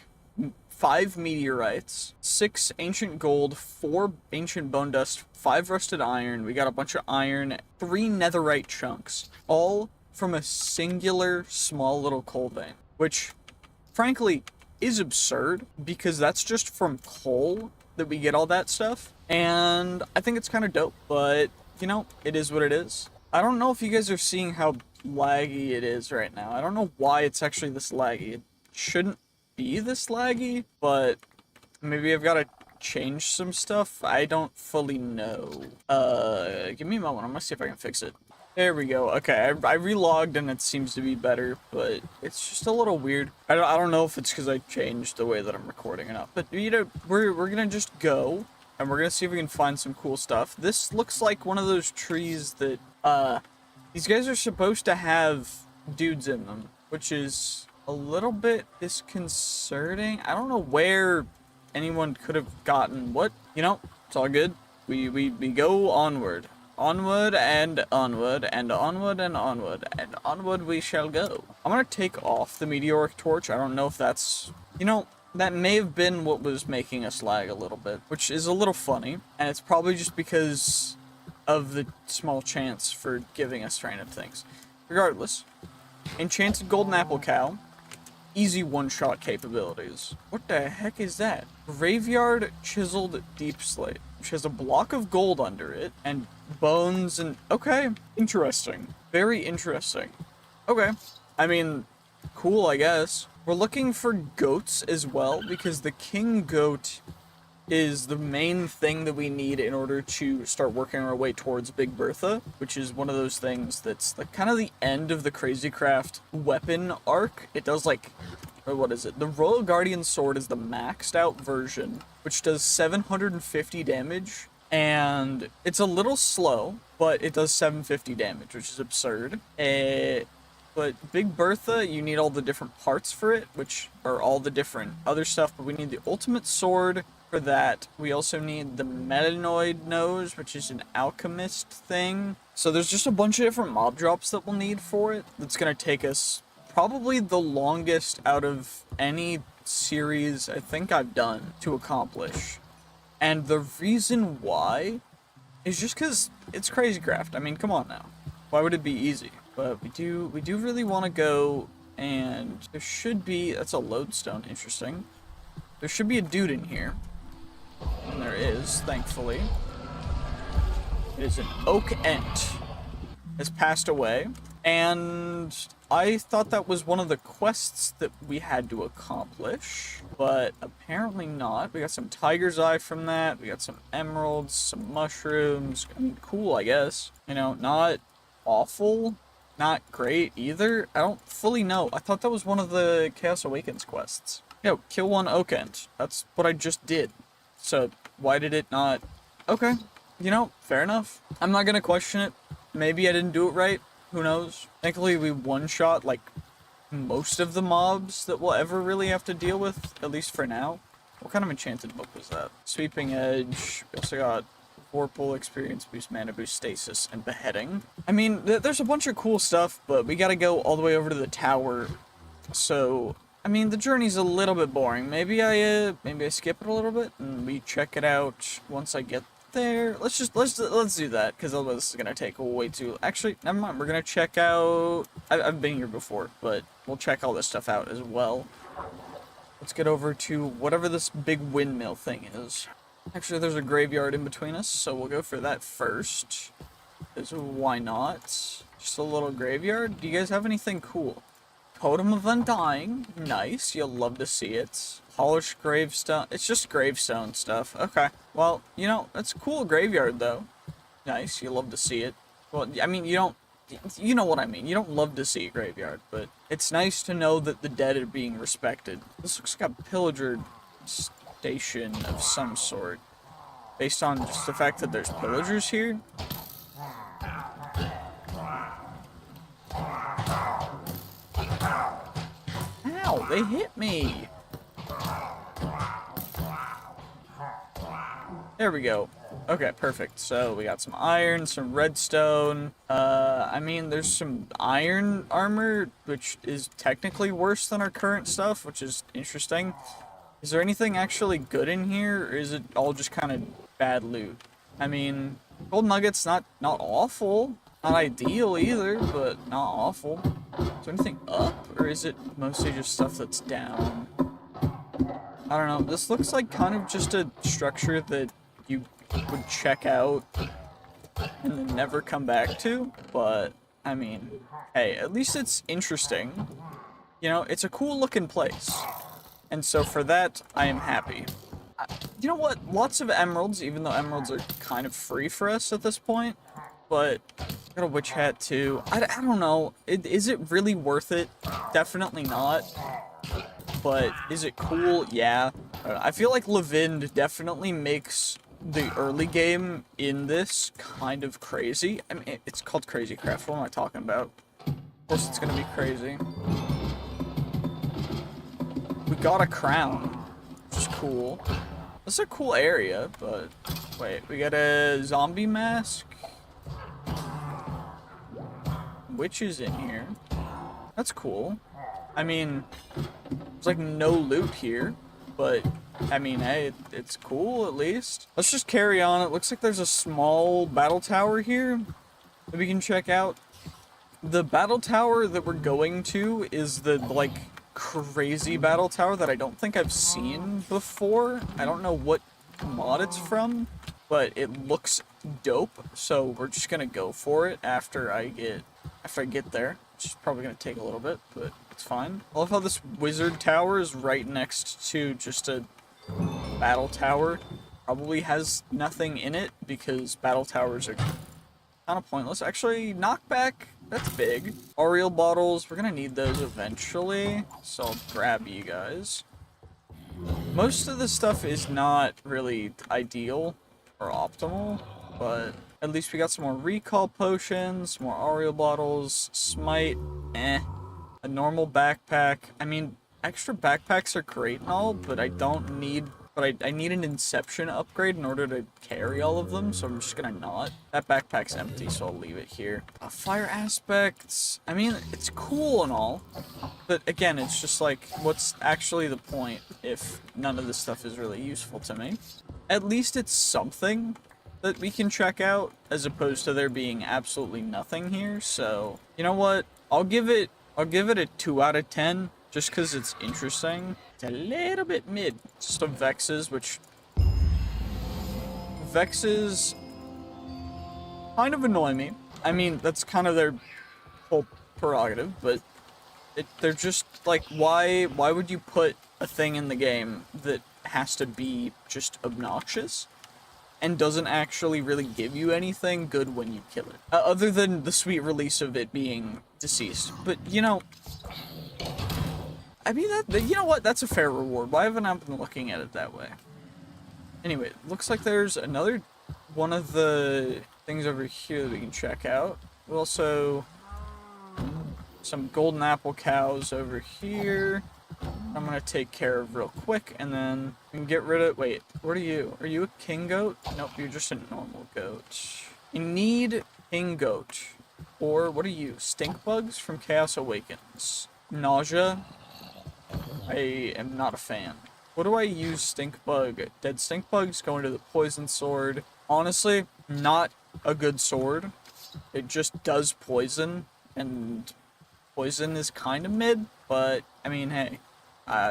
5 meteorites, 6 ancient gold, 4 ancient bone dust, 5 rusted iron, we got a bunch of iron, 3 netherite chunks, all from a singular small little coal vein, which frankly is absurd, because that's just from coal that we get all that stuff, and I think it's kind of dope, but you know, it is what it is. I don't know if you guys are seeing how laggy it is right now. I don't know why it's actually this laggy. It shouldn't be this laggy, but maybe I've got to change some stuff. I don't fully know. Give me a moment. I'm gonna see if I can fix it. There we go. Okay, I relogged and it seems to be better, but it's just a little weird. I don't know if it's because I changed the way that I'm recording or not, but you know, we're gonna just go and we're gonna see if we can find some cool stuff. This looks like one of those trees that these guys are supposed to have dudes in them, which is a little bit disconcerting. I don't know where anyone could have gotten what. You know, it's all good. We go onward. Onward and onward and onward and onward and onward we shall go. I'm gonna take off the meteoric torch. I don't know if that's, you know, that may have been what was making us lag a little bit, which is a little funny, and it's probably just because of the small chance for giving us random things. Regardless, enchanted golden apple cow. Easy one-shot capabilities. What the heck is that? Graveyard chiseled deep slate. which has a block of gold under it, and bones and... Okay, interesting. Very interesting. Okay. I mean, cool, I guess. We're looking for goats as well, because the king goat is the main thing that we need in order to start working our way towards Big Bertha, which is one of those things that's like kind of the end of the Crazy Craft weapon arc. It does like, or what is it? The Royal Guardian Sword is the maxed out version, which does 750 damage, and it's a little slow, but it does 750 damage, which is absurd. But Big Bertha, you need all the different parts for it, which are all the different other stuff, but we need the ultimate sword. For that, we also need the Metanoid nose, which is an alchemist thing. So there's just a bunch of different mob drops that we'll need for it. That's going to take us probably the longest out of any series I think I've done to accomplish. And the reason why is just because it's Crazy Craft. I mean, come on now. Why would it be easy? But we do really want to go, and there should be... That's a lodestone, interesting. There should be a dude in here. And there is, thankfully. It is an oak ent. Has passed away. And I thought that was one of the quests that we had to accomplish. But apparently not. We got some tiger's eye from that. We got some emeralds, some mushrooms. I mean, cool, I guess. You know, not awful. Not great either. I don't fully know. I thought that was one of the Chaos Awakens quests. Yo, kill one oak ent. That's what I just did. So, why did it not... Okay, you know, fair enough. I'm not gonna question it. Maybe I didn't do it right. Who knows? Thankfully, we one-shot, like, most of the mobs that we'll ever really have to deal with, at least for now. What kind of enchanted book was that? Sweeping Edge. We also got Vorpal, Experience Boost, Mana Boost, Stasis, and Beheading. I mean, there's a bunch of cool stuff, but we gotta go all the way over to the tower. So... I mean, the journey's a little bit boring. Maybe I skip it a little bit and we check it out once I get there. Let's do that, because otherwise this is gonna take way too... Actually, never mind. We're gonna check out... I've been here before, but we'll check all this stuff out as well. Let's get over to whatever this big windmill thing is. Actually, there's a graveyard in between us, so we'll go for that first. Because why not? Just a little graveyard. Do you guys have anything cool? Totem of Undying. Nice. You'll love to see it. Polished gravestone. It's just gravestone stuff. Okay. Well, you know, that's a cool graveyard, though. Nice. You'll love to see it. Well, I mean, you don't... You know what I mean. You don't love to see a graveyard, but it's nice to know that the dead are being respected. This looks like a pillagered station of some sort. Based on just the fact that there's pillagers here. Ow, they hit me! There we go. Okay, perfect. So, we got some iron, some redstone. I mean, there's some iron armor, which is technically worse than our current stuff, which is interesting. Is there anything actually good in here, or is it all just kind of bad loot? I mean, gold nuggets, not awful. Not ideal either, but not awful. Is there anything up, or is it mostly just stuff that's down? I don't know. This looks like kind of just a structure that you would check out and then never come back to, but, I mean, hey, at least it's interesting. You know, it's a cool looking place. And so for that, I am happy. You know what? Lots of emeralds, even though emeralds are kind of free for us at this point. But, got a witch hat too. I don't know. Is it really worth it? Definitely not. But, is it cool? Yeah. I feel like Levind definitely makes the early game in this kind of crazy. I mean, it's called Crazy Craft. What am I talking about? Of course it's gonna be crazy. We got a crown, which is cool. This is a cool area, but... Wait, we got a zombie mask? Witches in here. That's cool. I mean, there's like no loot here, but I mean, hey, it's cool at least. Let's just carry on. It looks like there's a small battle tower here that we can check out. The battle tower that we're going to is the, like, crazy battle tower that I don't think I've seen before. I don't know what mod it's from, but it looks dope, so we're just gonna go for it after I get there. It's probably gonna take a little bit, but it's fine. I love how this wizard tower is right next to just a battle tower. Probably has nothing in it because battle towers are kind of pointless. Actually, knockback, that's big. Ariel bottles, we're gonna need those eventually, so I'll grab you guys. Most of the stuff is not really ideal or optimal, but at least we got some more recall potions, more Ariel bottles, smite, a normal backpack. I mean, extra backpacks are great and all, but I don't need, I need an Inception upgrade in order to carry all of them, so I'm just gonna not. That backpack's empty, so I'll leave it here. Fire aspects, I mean, it's cool and all, but again, it's just like, what's actually the point if none of this stuff is really useful to me? At least it's something that we can check out, as opposed to there being absolutely nothing here, so, you know what? I'll give it a 2 out of 10, just because it's interesting. It's a little bit mid. Just of Vexes, which... Vexes kind of annoy me. I mean, that's kind of their whole prerogative, but they're just, like, why would you put a thing in the game that has to be just obnoxious and doesn't actually really give you anything good when you kill it? Other than the sweet release of it being deceased. But, you know... I mean, you know what? That's a fair reward. Why haven't I been looking at it that way? Anyway, it looks like there's another one of the things over here that we can check out. Also, some golden apple cows over here. I'm gonna take care of real quick, and then we can get rid of... Wait, what are you? Are you a king goat? Nope, you're just a normal goat. You need king goat. Or, what are you? Stink bugs from Chaos Awakens. Nausea. I am not a fan. What do I use stink bug? Dead stink bugs go into the poison sword. Honestly, not a good sword. It just does poison, and poison is kind of mid, but, I mean, hey.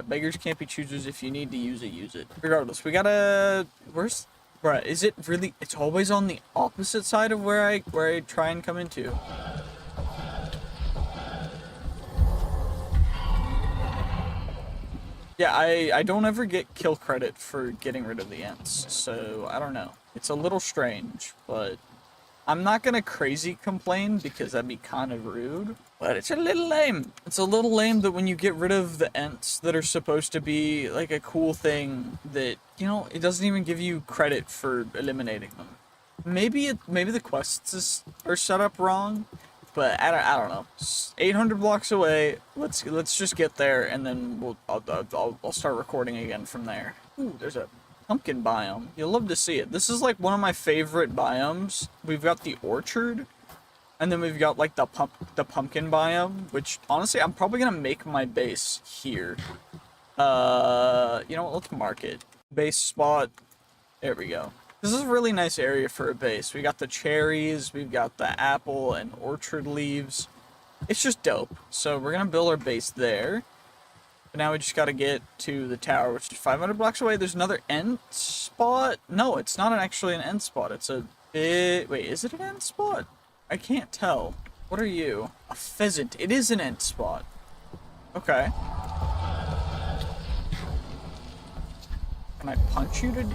Beggars can't be choosers. If you need to use it, use it. Regardless, we gotta... Where's... Bruh, is it really... It's always on the opposite side of where I try and come into. Yeah, I don't ever get kill credit for getting rid of the Ents, so I don't know. It's a little strange, but I'm not gonna crazy complain because that'd be kind of rude. But it's a little lame. It's a little lame that when you get rid of the Ents that are supposed to be like a cool thing that, you know, it doesn't even give you credit for eliminating them. Maybe the quests are set up wrong, but I don't know. 800 blocks away. Let's just get there, and then I'll start recording again from there. Ooh, there's a pumpkin biome. You'll love to see it. This is like one of my favorite biomes. We've got the orchard, and then we've got like the pumpkin biome, which honestly I'm probably gonna make my base here. You know what? Let's mark it. Base spot. There we go. This is a really nice area for a base. We got the cherries, we've got the apple and orchard leaves. It's just dope. So we're gonna build our base there. But now we just gotta get to the tower, which is 500 blocks away. There's another end spot. No, it's not actually an end spot. It's a bit... Wait, is it an end spot? I can't tell. What are you? A pheasant. It is an end spot. Okay. Can I punch you to...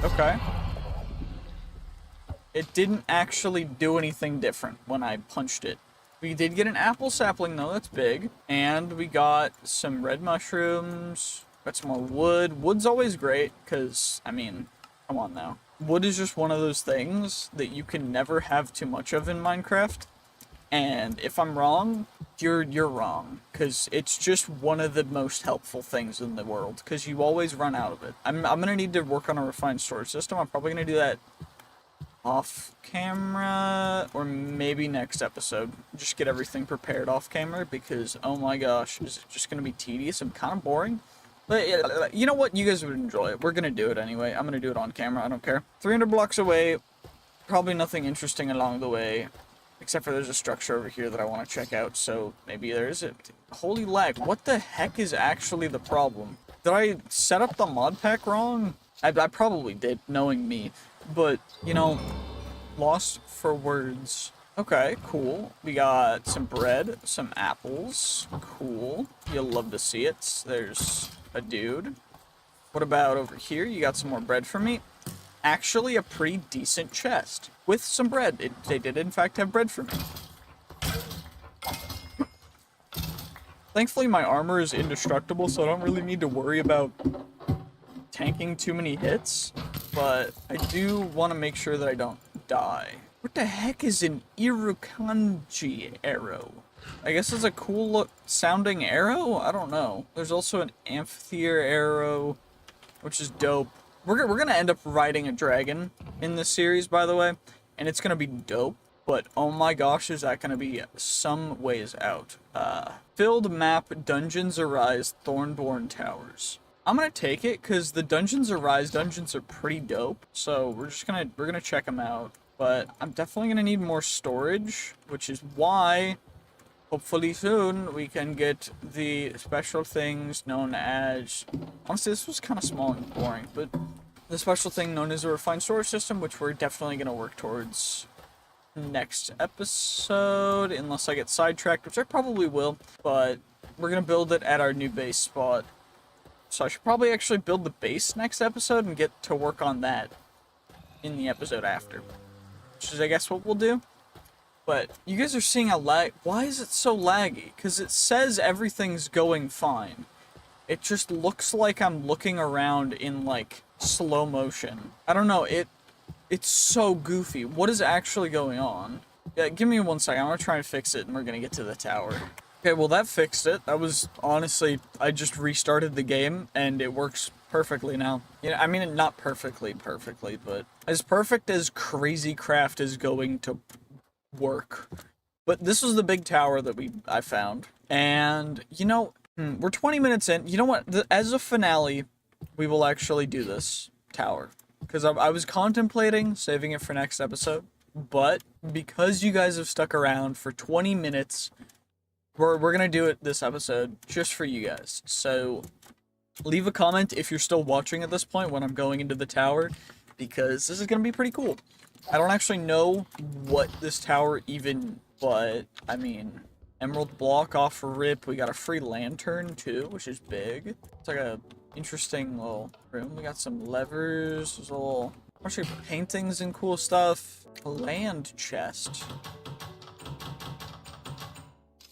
Okay. It didn't actually do anything different when I punched it. We did get an apple sapling though, that's big. And we got some red mushrooms. Got some more wood. Wood's always great, because, I mean, come on now. Wood is just one of those things that you can never have too much of in Minecraft. And if I'm wrong, you're wrong. Because it's just one of the most helpful things in the world. Because you always run out of it. I'm going to need to work on a refined storage system. I'm probably going to do that off camera, or maybe next episode. Just get everything prepared off camera, because oh my gosh, is it just gonna be tedious and kind of boring? But you know what, you guys would enjoy it. We're gonna do it anyway. I'm gonna do it on camera, I don't care. 300 blocks away, probably nothing interesting along the way, except for there's a structure over here that I want to check out, so maybe there is it. Holy lag, what the heck is actually the problem? Did I set up the mod pack wrong? I probably did, knowing me. but, you know, lost for words. Okay, cool. We got some bread, some apples. Cool. You'll love to see it. There's a dude. What about over here? You got some more bread for me? Actually, a pretty decent chest with some bread. They did, in fact, have bread for me. Thankfully, my armor is indestructible, so I don't really need to worry about tanking too many hits. But I do want to make sure that I don't die. What the heck is an Irukanji arrow? I guess it's a cool sounding arrow? I don't know. There's also an amphitheater arrow, which is dope. We're gonna end up riding a dragon in this series, by the way, and it's gonna be dope. But oh my gosh, is that gonna be some ways out. Filled map, Dungeons Arise, Thornborn Towers. I'm gonna take it because the Dungeons Arise dungeons are pretty dope. So we're gonna check them out. But I'm definitely gonna need more storage, which is why hopefully soon we can get the special things known as, honestly this was kind of small and boring, but the special thing known as a refined storage system, which we're definitely gonna work towards next episode, unless I get sidetracked, which I probably will, but we're gonna build it at our new base spot. So I should probably actually build the base next episode and get to work on that in the episode after. Which is, I guess, what we'll do. But you guys are seeing a lag. Why is it so laggy? Because it says everything's going fine. It just looks like I'm looking around in, like, slow motion. I don't know, it's so goofy. What is actually going on? Yeah, give me 1 second. I'm gonna try and fix it, and we're gonna get to the tower. Okay, well, that fixed it. That was, honestly, I just restarted the game, and it works perfectly now. You know, I mean, not perfectly, but as perfect as Crazy Craft is going to work. But this was the big tower that I found. And, you know, we're 20 minutes in. You know what? As a finale, we will actually do this tower. Because I was contemplating saving it for next episode. But because you guys have stuck around for 20 minutes, we're going to do it this episode just for you guys. So leave a comment if you're still watching at this point when I'm going into the tower, because this is going to be pretty cool. I don't actually know what this tower even, but, I mean, emerald block off rip. We got a free lantern, too, which is big. It's like a interesting little room. We got some levers. There's a little, actually, paintings and cool stuff. A land chest.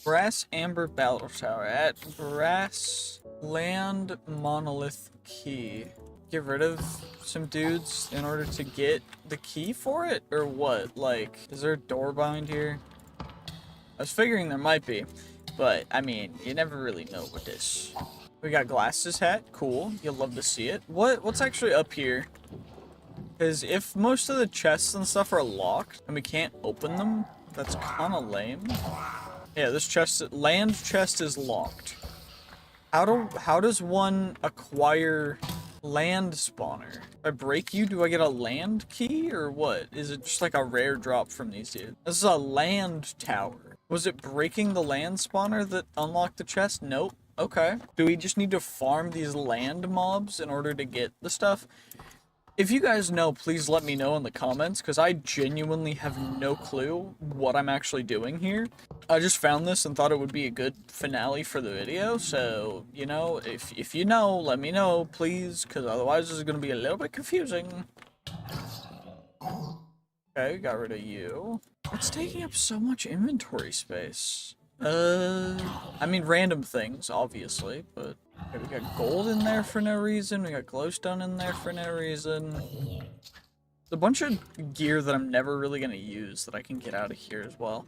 Brass Amber Battle Tower at Brass Land Monolith Key. Get rid of some dudes in order to get the key for it? Or what? Like, is there a door behind here? I was figuring there might be, but I mean, you never really know with this. We got glasses hat, cool. You'll love to see it. What's actually up here? Because if most of the chests and stuff are locked and we can't open them, that's kind of lame. Yeah, this land chest is locked. How does one acquire land spawner? If I break you, do I get a land key or what? Is it just like a rare drop from these dudes? This is a land tower. Was it breaking the land spawner that unlocked the chest? Nope. Okay. Do we just need to farm these land mobs in order to get the stuff? If you guys know, please let me know in the comments, because I genuinely have no clue what I'm actually doing here. I just found this and thought it would be a good finale for the video, so, you know, if you know, let me know, please, because otherwise this is going to be a little bit confusing. Okay, got rid of you. It's taking up so much inventory space. I mean, random things, obviously, but... Okay, we got gold in there for no reason. We got glowstone in there for no reason. There's a bunch of gear that I'm never really going to use that I can get out of here as well.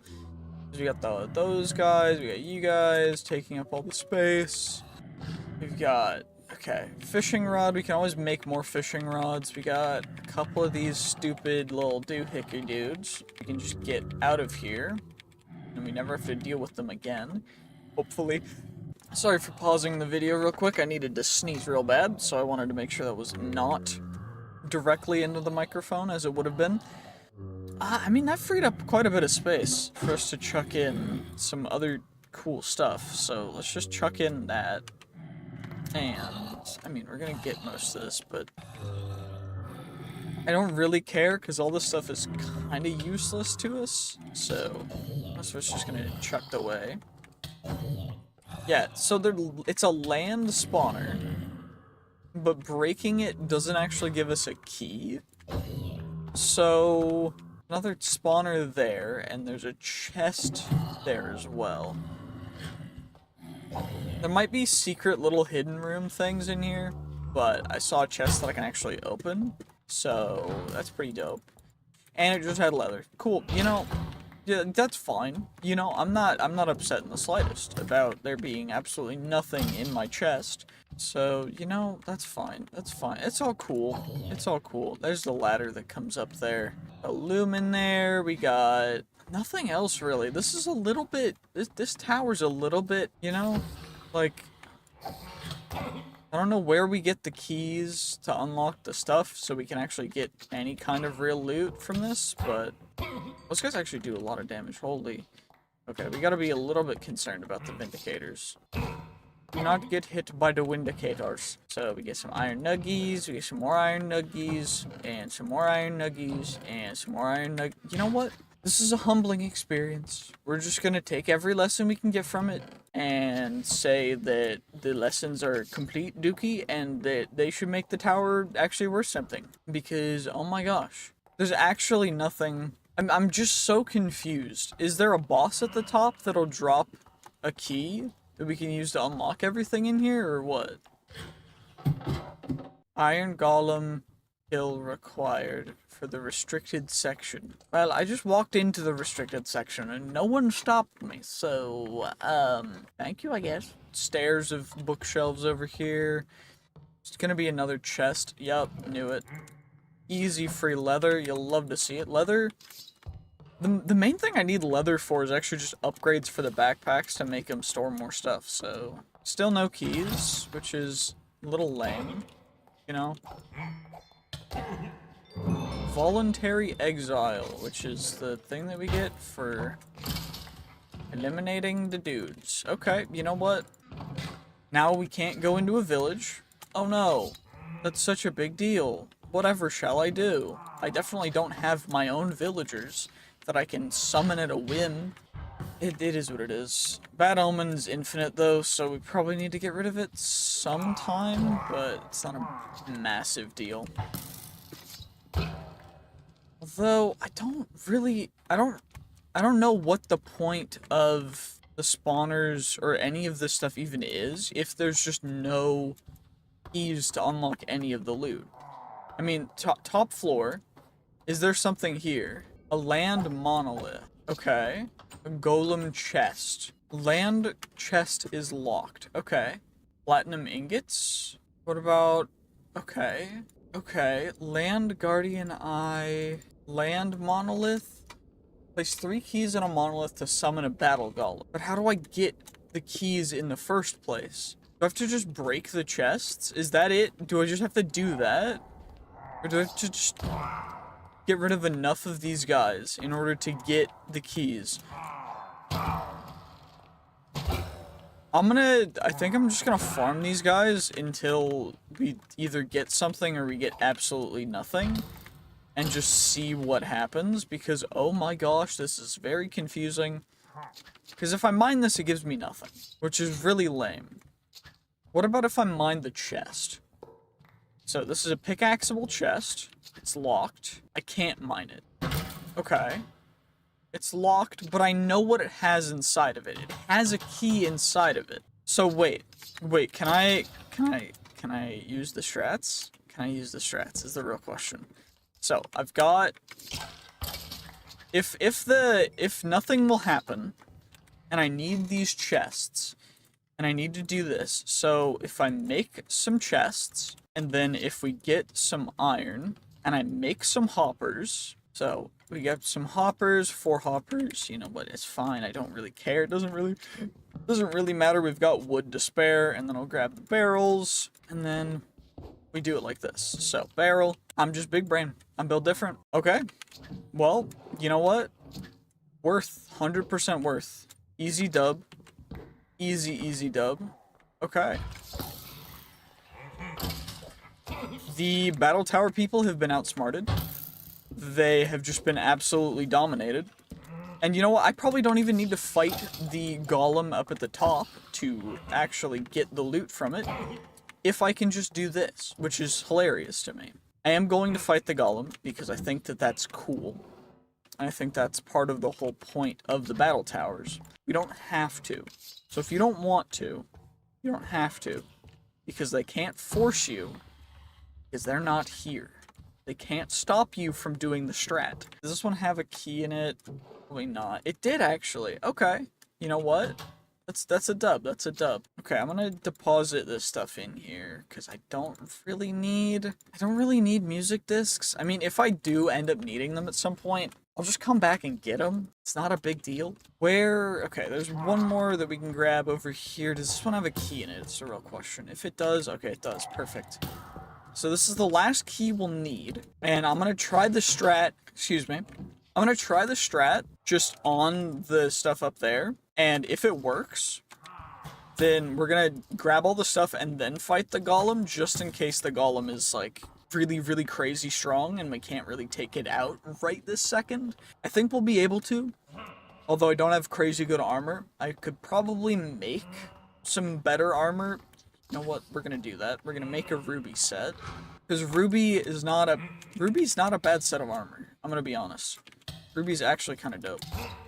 We got those guys. We got you guys taking up all the space. We've got, okay, fishing rod. We can always make more fishing rods. We got a couple of these stupid little doohickey dudes. We can just get out of here. And we never have to deal with them again. Hopefully. Sorry for pausing the video real quick. I needed to sneeze real bad, so I wanted to make sure that was not directly into the microphone as it would have been. I mean, that freed up quite a bit of space for us to chuck in some other cool stuff. So let's just chuck in that. And, I mean, we're gonna get most of this, but... I don't really care because all this stuff is kind of useless to us. So most of it's just gonna get chucked away. Yeah, so it's a land spawner, but breaking it doesn't actually give us a key. So another spawner there, and there's a chest there as well. There might be secret little hidden room things in here, but I saw a chest that I can actually open, so that's pretty dope. And it just had leather. Cool. You know, yeah, that's fine. You know, I'm not upset in the slightest about there being absolutely nothing in my chest. So, you know, that's fine. That's fine. It's all cool. It's all cool. There's the ladder that comes up there. A loom in there. We got nothing else really. This is a little bit, this tower's a little bit, you know, like, I don't know where we get the keys to unlock the stuff so we can actually get any kind of real loot from this, but those guys actually do a lot of damage. Holy. Okay, we gotta be a little bit concerned about the Vindicators. Do not get hit by the Vindicators. So we get some iron nuggies, we get some more iron nuggies, and some more iron nuggies, and some more iron nuggies. You know what? This is a humbling experience. We're just gonna take every lesson we can get from it and say that the lessons are complete dookie and that they should make the tower actually worth something. Because, oh my gosh, there's actually nothing. I'm just so confused. Is there a boss at the top that'll drop a key that we can use to unlock everything in here, or what? Iron Golem kill required for the restricted section. Well, I just walked into the restricted section and no one stopped me, so, thank you, I guess. Stairs of bookshelves over here. It's gonna be another chest. Yup, knew it. Easy free leather, you'll love to see it. Leather, the main thing I need leather for is actually just upgrades for the backpacks to make them store more stuff, so. Still no keys, which is a little lame, you know? Voluntary exile, which is the thing that we get for eliminating the dudes. Okay, you know what? Now we can't go into a village. Oh no, that's such a big deal. Whatever shall I do? I definitely don't have my own villagers that I can summon at a whim. It is what it is. Bad Omen's infinite though, so we probably need to get rid of it sometime, but it's not a massive deal. Although, I don't know what the point of the spawners or any of this stuff even is if there's just no keys to unlock any of the loot. I mean, top floor, is there something here? A land monolith. Okay. A golem chest. Land chest is locked. Okay. Platinum ingots? What about... Okay. Okay. Land guardian eye. Land monolith? Place 3 keys in a monolith to summon a battle golem. But how do I get the keys in the first place? Do I have to just break the chests? Is that it? Do I just have to do that? Or do I have to just get rid of enough of these guys in order to get the keys? I think I'm just gonna farm these guys until we either get something or we get absolutely nothing. And just see what happens, because oh my gosh, this is very confusing. Because if I mine this, it gives me nothing, which is really lame. What about if I mine the chest? So this is a pickaxeable chest. It's locked. I can't mine it. Okay. It's locked, but I know what it has inside of it. It has a key inside of it. So wait, can I use the strats? Can I use the strats is the real question. So I've got, if nothing will happen, and I need these chests, and I need to do this. So if I make some chests, and then if we get some iron, and I make some hoppers, so we got some hoppers, 4 hoppers, you know what, it's fine, I don't really care, it doesn't really matter, we've got wood to spare, and then I'll grab the barrels, and then we do it like this. So, barrel, I'm just big brain, I'm built different. Okay, well, you know what, worth, 100% worth, easy dub, easy dub, okay. The battle tower people have been outsmarted. They have just been absolutely dominated. And you know what? I probably don't even need to fight the golem up at the top to actually get the loot from it, if I can just do this, which is hilarious to me. I am going to fight the golem because I think that that's cool. I think that's part of the whole point of the battle towers. We don't have to. So if you don't want to, you don't have to. Because they can't force you, because they're not here. They can't stop you from doing the strat. Does this one have a key in it? Probably not. It did, actually. Okay. You know what? That's a dub. That's a dub. Okay, I'm gonna deposit this stuff in here, because I don't really need music discs. I mean, if I do end up needing them at some point, I'll just come back and get them. It's not a big deal. Okay, there's one more that we can grab over here. Does this one have a key in it? It's a real question. If it does, okay, it does. Perfect. So this is the last key we'll need, and I'm gonna try the strat, I'm gonna try the strat just on the stuff up there, and if it works, then we're gonna grab all the stuff and then fight the golem, just in case the golem is, like, really, really crazy strong and we can't really take it out right this second. I think we'll be able to, although I don't have crazy good armor. I could probably make some better armor. You know what? We're gonna do that. We're gonna make a ruby set, because ruby's not a bad set of armor. I'm gonna be honest. Ruby's actually kind of dope.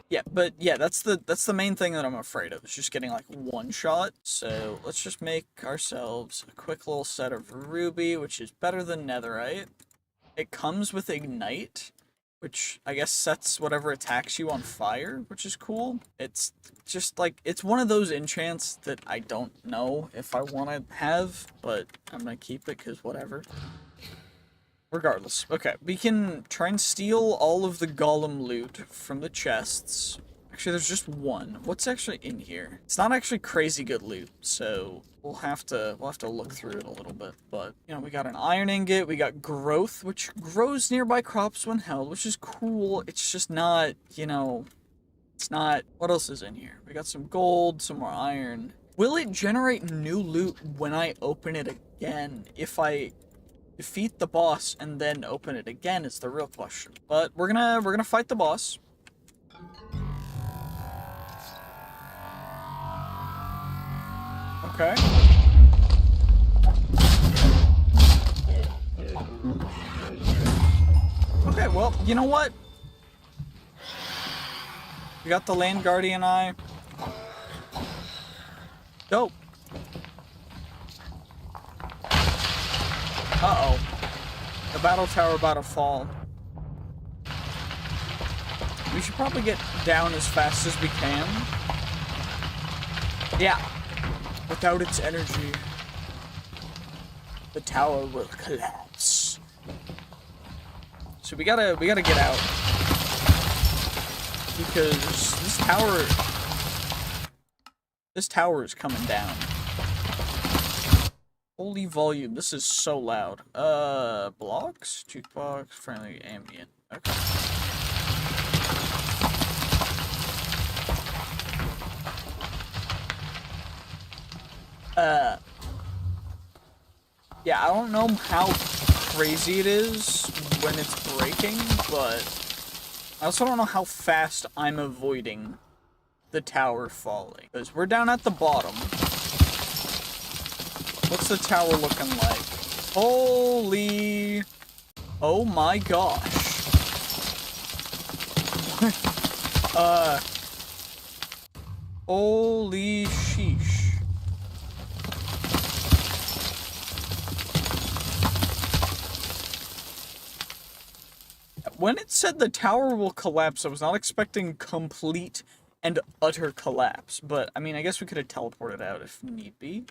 Yeah, but yeah, that's the main thing that I'm afraid of. It's just getting like one shot. So let's just make ourselves a quick little set of ruby, which is better than netherite. It comes with ignite, which I guess sets whatever attacks you on fire, which is cool. It's just like, it's one of those enchants that I don't know if I want to have, but I'm gonna keep it because whatever. Regardless. Okay, we can try and steal all of the golem loot from the chests. Actually, there's just one. What's actually in here? It's not actually crazy good loot, so we'll have to look through it a little bit. But, you know, we got an iron ingot, we got growth, which grows nearby crops when held, which is cool. It's just not, you know, it's not... What else is in here? We got some gold, some more iron. Will it generate new loot when I open it again? If I defeat the boss and then open it again is the real question. But we're gonna fight the boss. Okay. Okay, well, you know what? We got the Land Guardian Eye. Dope. Uh-oh. The battle tower about to fall. We should probably get down as fast as we can. Yeah. Without its energy, the tower will collapse. So we gotta get out. Because this tower is coming down. Holy volume, this is so loud. Blocks? Jukebox, friendly ambient. Okay. Yeah, I don't know how crazy it is when it's breaking, but I also don't know how fast I'm avoiding the tower falling. Because we're down at the bottom. What's the tower looking like? Holy... Oh my gosh. Holy sheesh. When it said the tower will collapse, I was not expecting complete and utter collapse. But, I mean, I guess we could have teleported out if need be.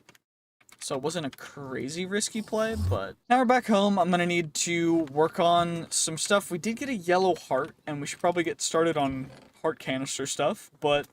So it wasn't a crazy risky play, but now we're back home. I'm gonna need to work on some stuff. We did get a yellow heart, and we should probably get started on heart canister stuff, but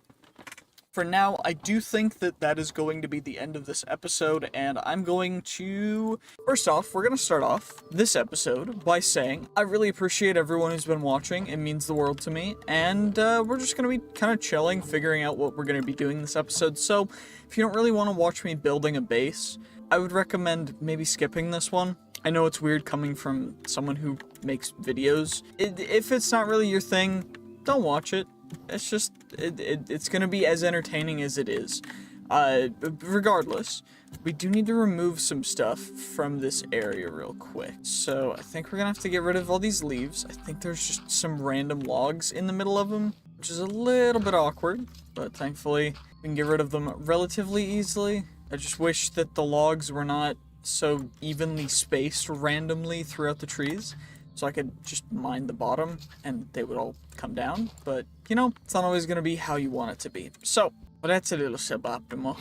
for now, I do think that that is going to be the end of this episode, and I'm going to... First off, we're going to start off this episode by saying I really appreciate everyone who's been watching. It means the world to me, and we're just going to be kind of chilling, figuring out what we're going to be doing this episode. So, if you don't really want to watch me building a base, I would recommend maybe skipping this one. I know it's weird coming from someone who makes videos. If it's not really your thing, don't watch it. It's just, it's gonna be as entertaining as it is. Regardless, we do need to remove some stuff from this area real quick. So I think we're gonna have to get rid of all these leaves. I think there's just some random logs in the middle of them, which is a little bit awkward, but thankfully we can get rid of them relatively easily. I just wish that the logs were not so evenly spaced randomly throughout the trees, so I could just mine the bottom and they would all come down, but you know, it's not always gonna be how you want it to be. So, well, that's a little suboptimal.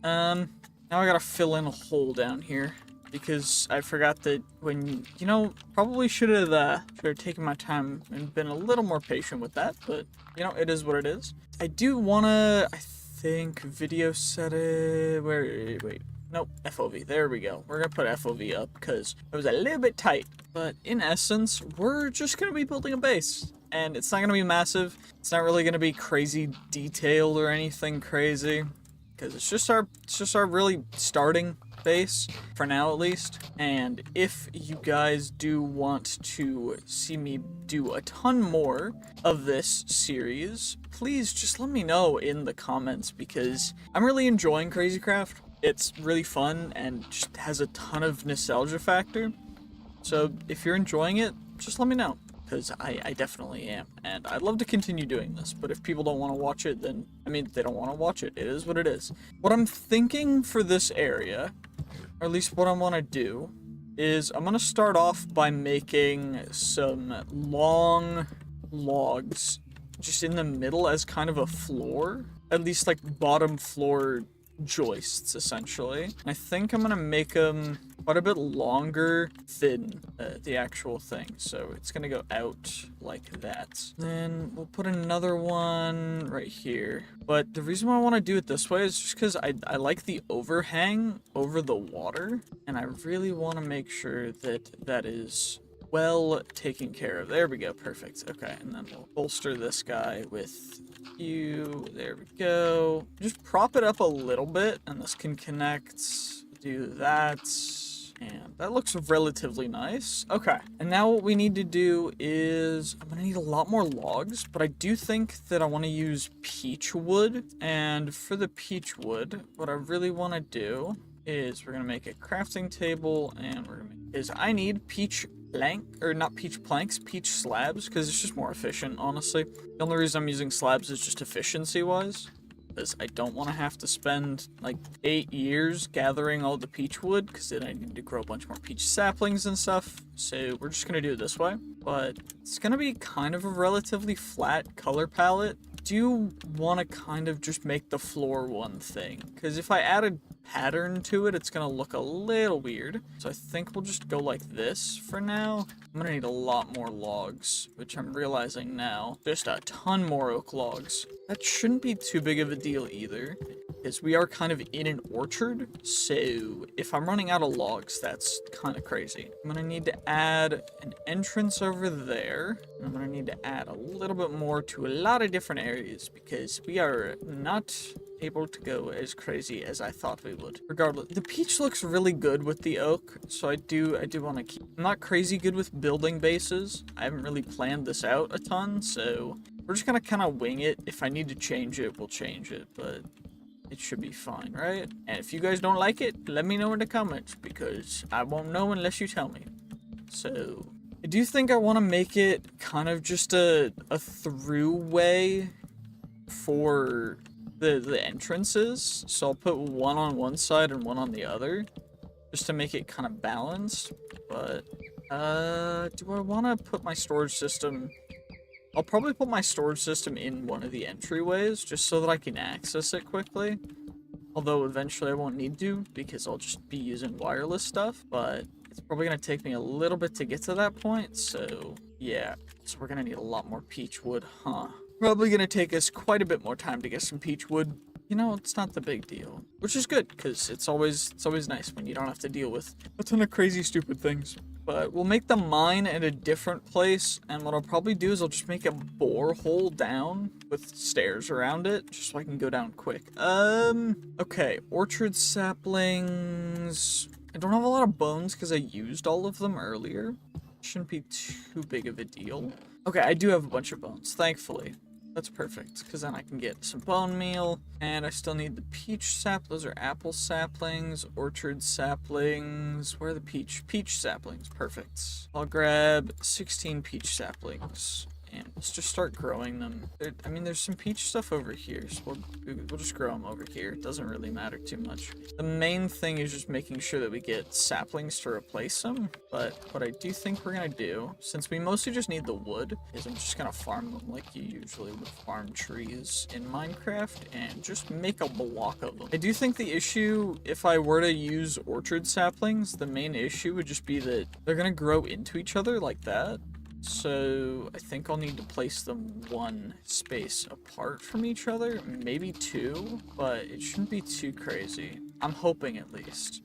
Now I gotta fill in a hole down here because I forgot that when, you know, probably should have taken my time and been a little more patient with that, but you know, it is what it is. I do wanna, I think, video set it, wait. Nope, FOV. There we go. We're gonna put FOV up because it was a little bit tight. But in essence, we're just gonna be building a base. And it's not gonna be massive. It's not really gonna be crazy detailed or anything crazy. Because it's just our really starting base, for now at least. And if you guys do want to see me do a ton more of this series, please just let me know in the comments because I'm really enjoying CrazyCraft. It's really fun and just has a ton of nostalgia factor. So if you're enjoying it, just let me know, because I definitely am. And I'd love to continue doing this, but if people don't want to watch it, then, I mean, they don't want to watch it. It is what it is. What I'm thinking for this area, or at least what I want to do, is I'm going to start off by making some long logs just in the middle as kind of a floor. At least like bottom floor joists, essentially. I think I'm gonna make them quite a bit longer than the actual thing, so it's gonna go out like that. Then we'll put another one right here. But the reason why I want to do it this way is just because I like the overhang over the water, and I really want to make sure that that is well taken care of. There we go, perfect. Okay, and then we'll bolster this guy with you. There we go. Just prop it up a little bit, and this can connect. Do that. And that looks relatively nice. Okay, and now what we need to do is, I'm gonna need a lot more logs, but I do think that I want to use peach wood. And for the peach wood, what I really want to do is we're gonna make a crafting table, and we're gonna make, I need peach planks, peach slabs, because it's just more efficient, honestly. The only reason I'm using slabs is just efficiency wise, because I don't want to have to spend like 8 years gathering all the peach wood, because then I need to grow a bunch more peach saplings and stuff. So we're just gonna do it this way, but it's gonna be kind of a relatively flat color palette. Do you want to kind of just make the floor one thing? Because if I added pattern to it, it's gonna look a little weird. So I think we'll just go like this for now. I'm gonna need a lot more logs, which I'm realizing now. Just a ton more oak logs. That shouldn't be too big of a deal either, because we are kind of in an orchard. So if I'm running out of logs, that's kind of crazy. I'm gonna need to add an entrance over there. And I'm gonna need to add a little bit more to a lot of different areas, because we are not able to go as crazy as I thought we would. Regardless, the peach looks really good with the oak, so I do want to keep. I'm not crazy good with building bases. I haven't really planned this out a ton, so we're just gonna kind of wing it. If I need to change it, we'll change it, but it should be fine, right? And if you guys don't like it, let me know in the comments, because I won't know unless you tell me. So I do think I want to make it kind of just a throughway for the entrances. So I'll put one on one side and one on the other, just to make it kind of balanced. But do I want to put my storage system? I'll probably put my storage system in one of the entryways, just so that I can access it quickly. Although eventually I won't need to, because I'll just be using wireless stuff. But it's probably going to take me a little bit to get to that point, so yeah. So we're going to need a lot more peach wood, huh? Probably going to take us quite a bit more time to get some peach wood. You know, it's not the big deal, which is good, because it's always nice when you don't have to deal with a ton of crazy, stupid things. But we'll make the mine at a different place, and what I'll probably do is I'll just make a borehole down with stairs around it, just so I can go down quick. Okay, orchard saplings. I don't have a lot of bones because I used all of them earlier. Shouldn't be too big of a deal. Okay, I do have a bunch of bones, thankfully. That's perfect, because then I can get some bone meal, and I still need the peach sap. Those are apple saplings, orchard saplings. Where are the peach saplings? Perfect. I'll grab 16 peach saplings, and let's just start growing them. I mean, there's some peach stuff over here, so we'll just grow them over here. It doesn't really matter too much. The main thing is just making sure that we get saplings to replace them, but what I do think we're gonna do, since we mostly just need the wood, is I'm just gonna farm them like you usually would farm trees in Minecraft, and just make a block of them. I do think the issue, if I were to use orchard saplings, the main issue would just be that they're gonna grow into each other like that. So I think I'll need to place them one space apart from each other, maybe two, but it shouldn't be too crazy. I'm hoping at least.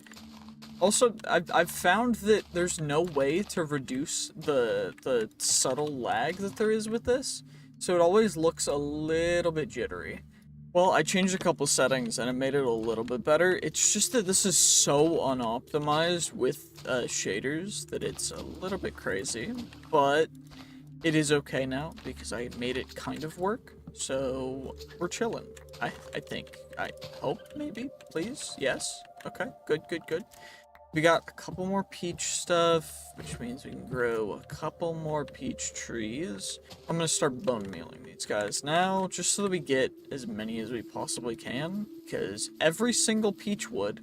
Also, I've found that there's no way to reduce the subtle lag that there is with this, so it always looks a little bit jittery. Well, I changed a couple settings and it made it a little bit better. It's just that this is so unoptimized with shaders that it's a little bit crazy, but it is okay now because I made it kind of work. So we're chilling. I think. I hope, maybe, please. Yes. Okay. Good. We got a couple more peach stuff, which means we can grow a couple more peach trees. I'm gonna start bone mealing these guys now, just so that we get as many as we possibly can, because every single peach wood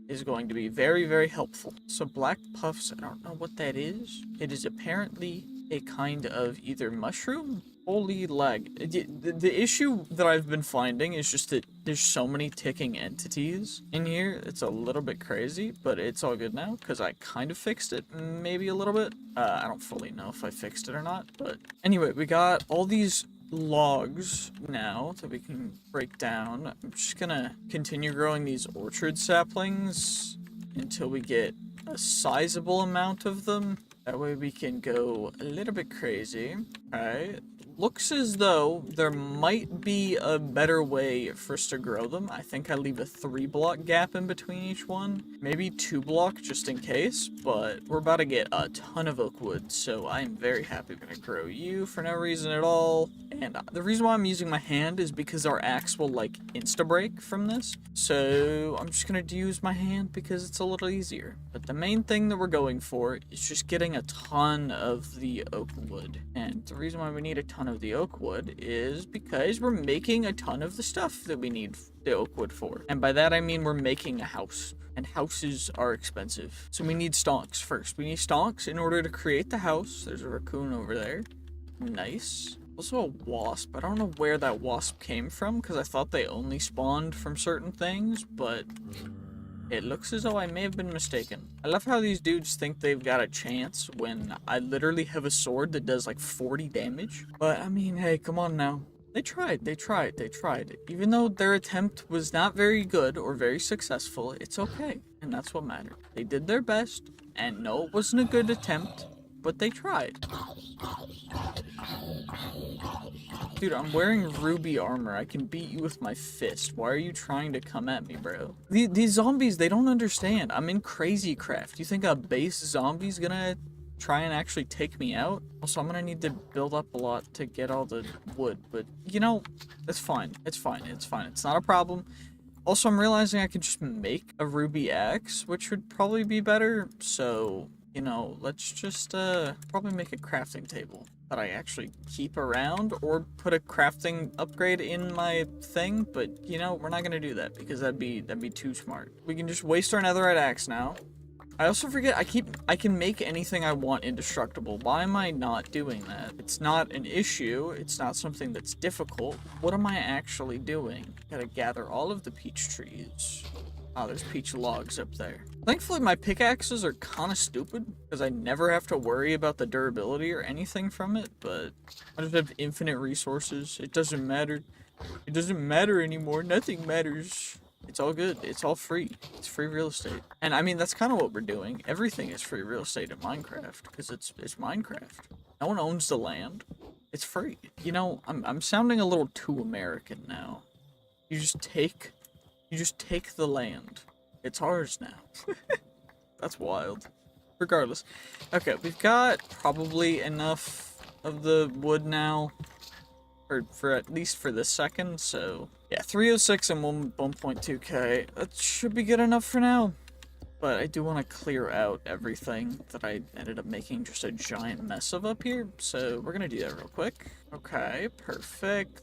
is going to be very, very helpful. So black puffs, I don't know what that is. It is apparently a kind of either mushroom. Holy lag. The issue that I've been finding is just that there's so many ticking entities in here. It's a little bit crazy, but it's all good now because I kind of fixed it, maybe a little bit. I don't fully know if I fixed it or not, but anyway, we got all these logs now that we can break down. I'm just gonna continue growing these orchard saplings until we get a sizable amount of them. That way we can go a little bit crazy. Alright. Looks as though there might be a better way for us to grow them. I think I leave a 3-block gap in between each one. Maybe 2 block just in case, but we're about to get a ton of oak wood, so I am very happy we're gonna grow you for no reason at all. And the reason why I'm using my hand is because our axe will like insta-break from this. So I'm just gonna use my hand because it's a little easier. But the main thing that we're going for is just getting a ton of the oak wood. And the reason why we need a ton of the oak wood is because we're making a ton of the stuff that we need the oak wood for. And by that I mean we're making a house. And houses are expensive. So we need stonks first. We need stonks in order to create the house. There's a raccoon over there. Nice. Also a wasp. I don't know where that wasp came from because I thought they only spawned from certain things, but it looks as though I may have been mistaken. I love how these dudes think they've got a chance when I literally have a sword that does like 40 damage. But I mean, hey, come on now. They tried. Even though their attempt was not very good or very successful, it's okay. And that's what mattered. They did their best, and no, it wasn't a good attempt, but they tried. Dude, I'm wearing ruby armor. I can beat you with my fist. Why are you trying to come at me, bro? These zombies, they don't understand. I'm in crazy craft. You think a base zombie's gonna try and actually take me out? Also, I'm gonna need to build up a lot to get all the wood, but you know, it's fine. It's not a problem. Also, I'm realizing I could just make a ruby axe, which would probably be better. So, you know, let's just probably make a crafting table that I actually keep around, or put a crafting upgrade in my thing, but you know, we're not gonna do that because that'd be too smart. We can just waste our netherite axe now. I also forget, I can make anything I want indestructible. Why am I not doing that? It's not an issue. It's not something that's difficult. What am I actually doing? Gotta gather all of the peach trees. Oh, there's peach logs up there. Thankfully, my pickaxes are kind of stupid because I never have to worry about the durability or anything from it, but I just have infinite resources. It doesn't matter. It doesn't matter anymore. Nothing matters. It's all good. It's all free. It's free real estate. And I mean, that's kind of what we're doing. Everything is free real estate in Minecraft because it's Minecraft. No one owns the land. It's free. You know, I'm sounding a little too American now. You just take the land. It's ours now. That's wild. Regardless. Okay, we've got probably enough of the wood now. Or for at least for this second, so... Yeah, 306 and 1.2k. That should be good enough for now. But I do want to clear out everything that I ended up making just a giant mess of up here. So we're gonna do that real quick. Okay, perfect.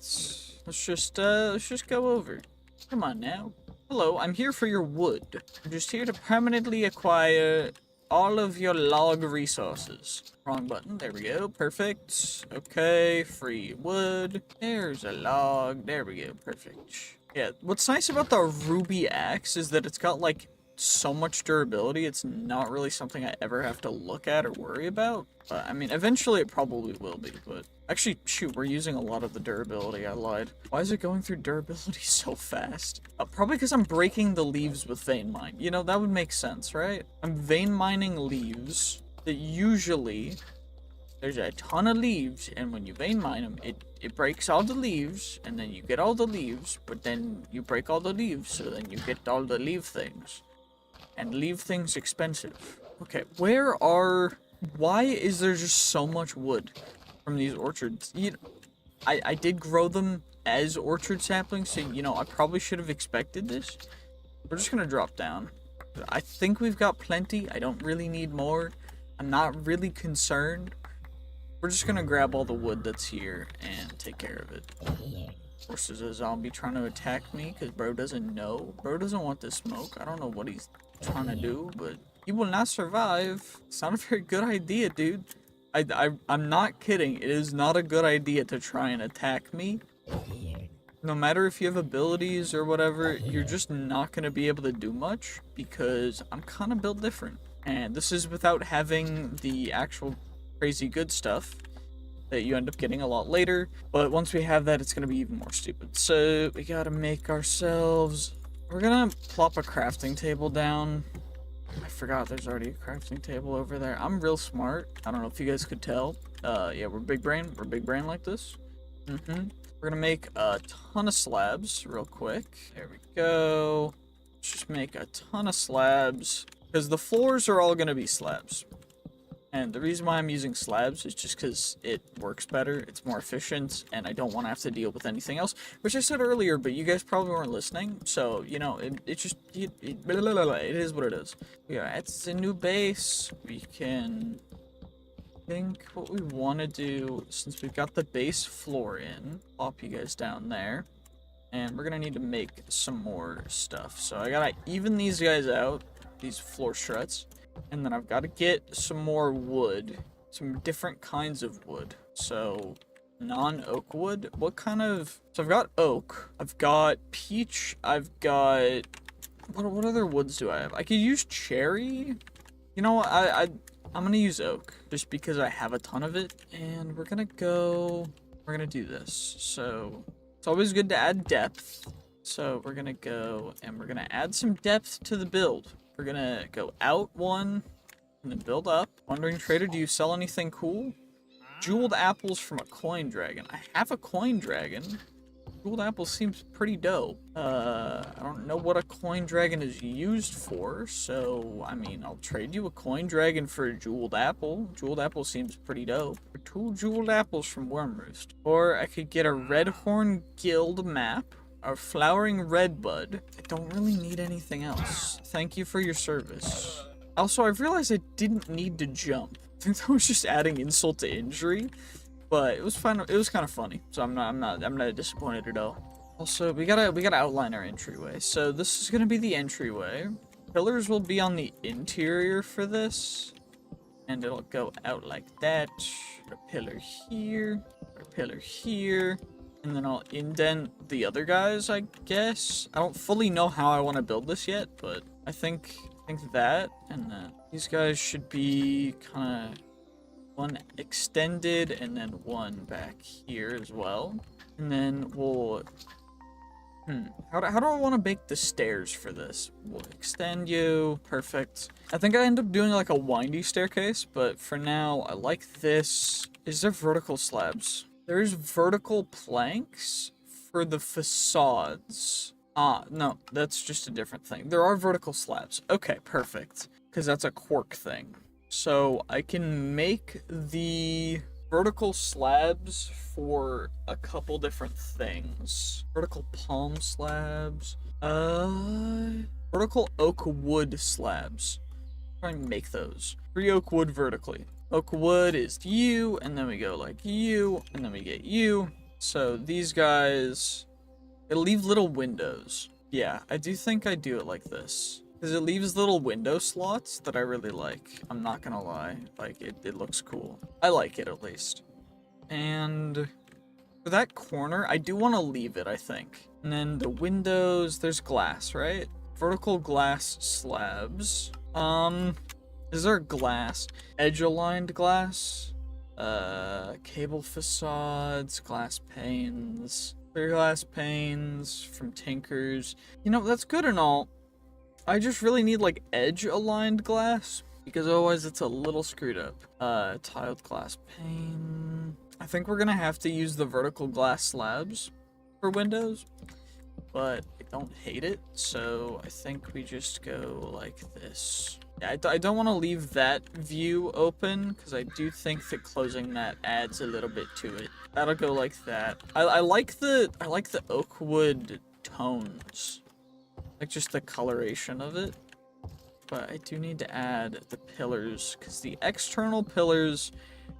Let's just go over. Come on now. Hello, I'm here for your wood. I'm just here to permanently acquire all of your log resources. Wrong button. There we go. Perfect. Okay, free wood. There's a log. There we go. Perfect. Yeah, what's nice about the ruby axe is that it's got, like, so much durability. It's not really something I ever have to look at or worry about. But, I mean, eventually it probably will be, but... Actually, shoot, we're using a lot of the durability. I lied. Why is it going through durability so fast? Probably because I'm breaking the leaves with vein mine. You know, that would make sense, right? I'm vein mining leaves that usually... There's a ton of leaves, and when you vein mine them, it breaks all the leaves, and then you get all the leaves, but then you break all the leaves, so then you get all the leaf things. And leave things expensive. Okay, why is there just so much wood from these orchards? I did grow them as orchard saplings, so, you know, I probably should have expected this. We're just gonna drop down. I think we've got plenty. I don't really need more. I'm not really concerned. We're just gonna grab all the wood that's here and take care of it. Of course, there's a zombie trying to attack me because bro doesn't know. Bro doesn't want the smoke. I don't know what he's trying to do, but he will not survive. It's not a very good idea, dude. I'm not kidding. It is not a good idea to try and attack me. No matter if you have abilities or whatever, you're just not going to be able to do much because I'm kind of built different. And this is without having the actual crazy good stuff that you end up getting a lot later. But once we have that, it's going to be even more stupid. So we got to make ourselves... We're going to plop a crafting table down. I forgot there's already a crafting table over there. I'm real smart. I don't know if you guys could tell. Yeah, we're big brain. We're big brain like this. We're gonna make a ton of slabs real quick. There we go. Let's just make a ton of slabs because the floors are all gonna be slabs. And the reason why I'm using slabs is just because it works better, it's more efficient, and I don't want to have to deal with anything else, which I said earlier, but you guys probably weren't listening, so, you know, it is what it is. Yeah, it's a new base. We can think what we want to do, since we've got the base floor in, pop you guys down there, and we're going to need to make some more stuff. So I got to even these guys out, these floor struts. And then I've got to get some more wood. Some different kinds of wood. So, non-oak wood. What kind of... So I've got oak. I've got peach. I've got... What other woods do I have? I could use cherry. You know what? I'm going to use oak. Just because I have a ton of it. And we're going to go... We're going to do this. So, it's always good to add depth. So, we're going to go and we're going to add some depth to the build. We're gonna go out one, and then build up. Wandering Trader, do you sell anything cool? Jeweled apples from a coin dragon. I have a coin dragon. Jeweled apple seems pretty dope. I don't know what a coin dragon is used for, so, I mean, I'll trade you a coin dragon for a jeweled apple. Jeweled apple seems pretty dope. For 2 jeweled apples from Wormroost. Or I could get a Redhorn Guild map. A flowering redbud. I don't really need anything else. Thank you for your service. Also, I've realized I didn't need to jump. I think that was just adding insult to injury, but it was fun. It was kind of funny, so I'm not disappointed at all. Also, we gotta outline our entryway. So this is gonna be the entryway. Pillars will be on the interior for this, and it'll go out like that. Put a pillar here. Put a pillar here. And then I'll indent the other guys, I guess. I don't fully know how I want to build this yet, but I think that, and then these guys should be kind of one extended, and then one back here as well. And then we'll... How do I want to make the stairs for this? We'll extend you. Perfect. I think I end up doing like a windy staircase, but for now, I like this. Is there vertical slabs? There's vertical planks for the facades. Ah, no, that's just a different thing. There are vertical slabs. Okay, perfect. because that's a quirk thing. So I can make the vertical slabs for a couple different things. Vertical palm slabs. Vertical oak wood slabs. Try and make those. 3 oak wood vertically. Oak wood is you, and then we go like you, and then we get you. So these guys, it leave little windows. Yeah, I do think I do it like this. Because it leaves little window slots that I really like. I'm not gonna lie. Like, it looks cool. I like it, at least. And for that corner, I do want to leave it, I think. And then the windows, there's glass, right? Vertical glass slabs. Is there glass? Edge-aligned glass? Cable facades, glass panes. Clear glass panes from Tinkers. You know, that's good and all. I just really need, like, edge-aligned glass, because otherwise it's a little screwed up. Tiled glass pane. I think we're gonna have to use the vertical glass slabs for windows, but I don't hate it, so I think we just go like this. Yeah, I don't want to leave that view open, because I do think that closing that adds a little bit to it. That'll go like that. I like the oak wood tones. Like, just the coloration of it. But I do need to add the pillars, because the external pillars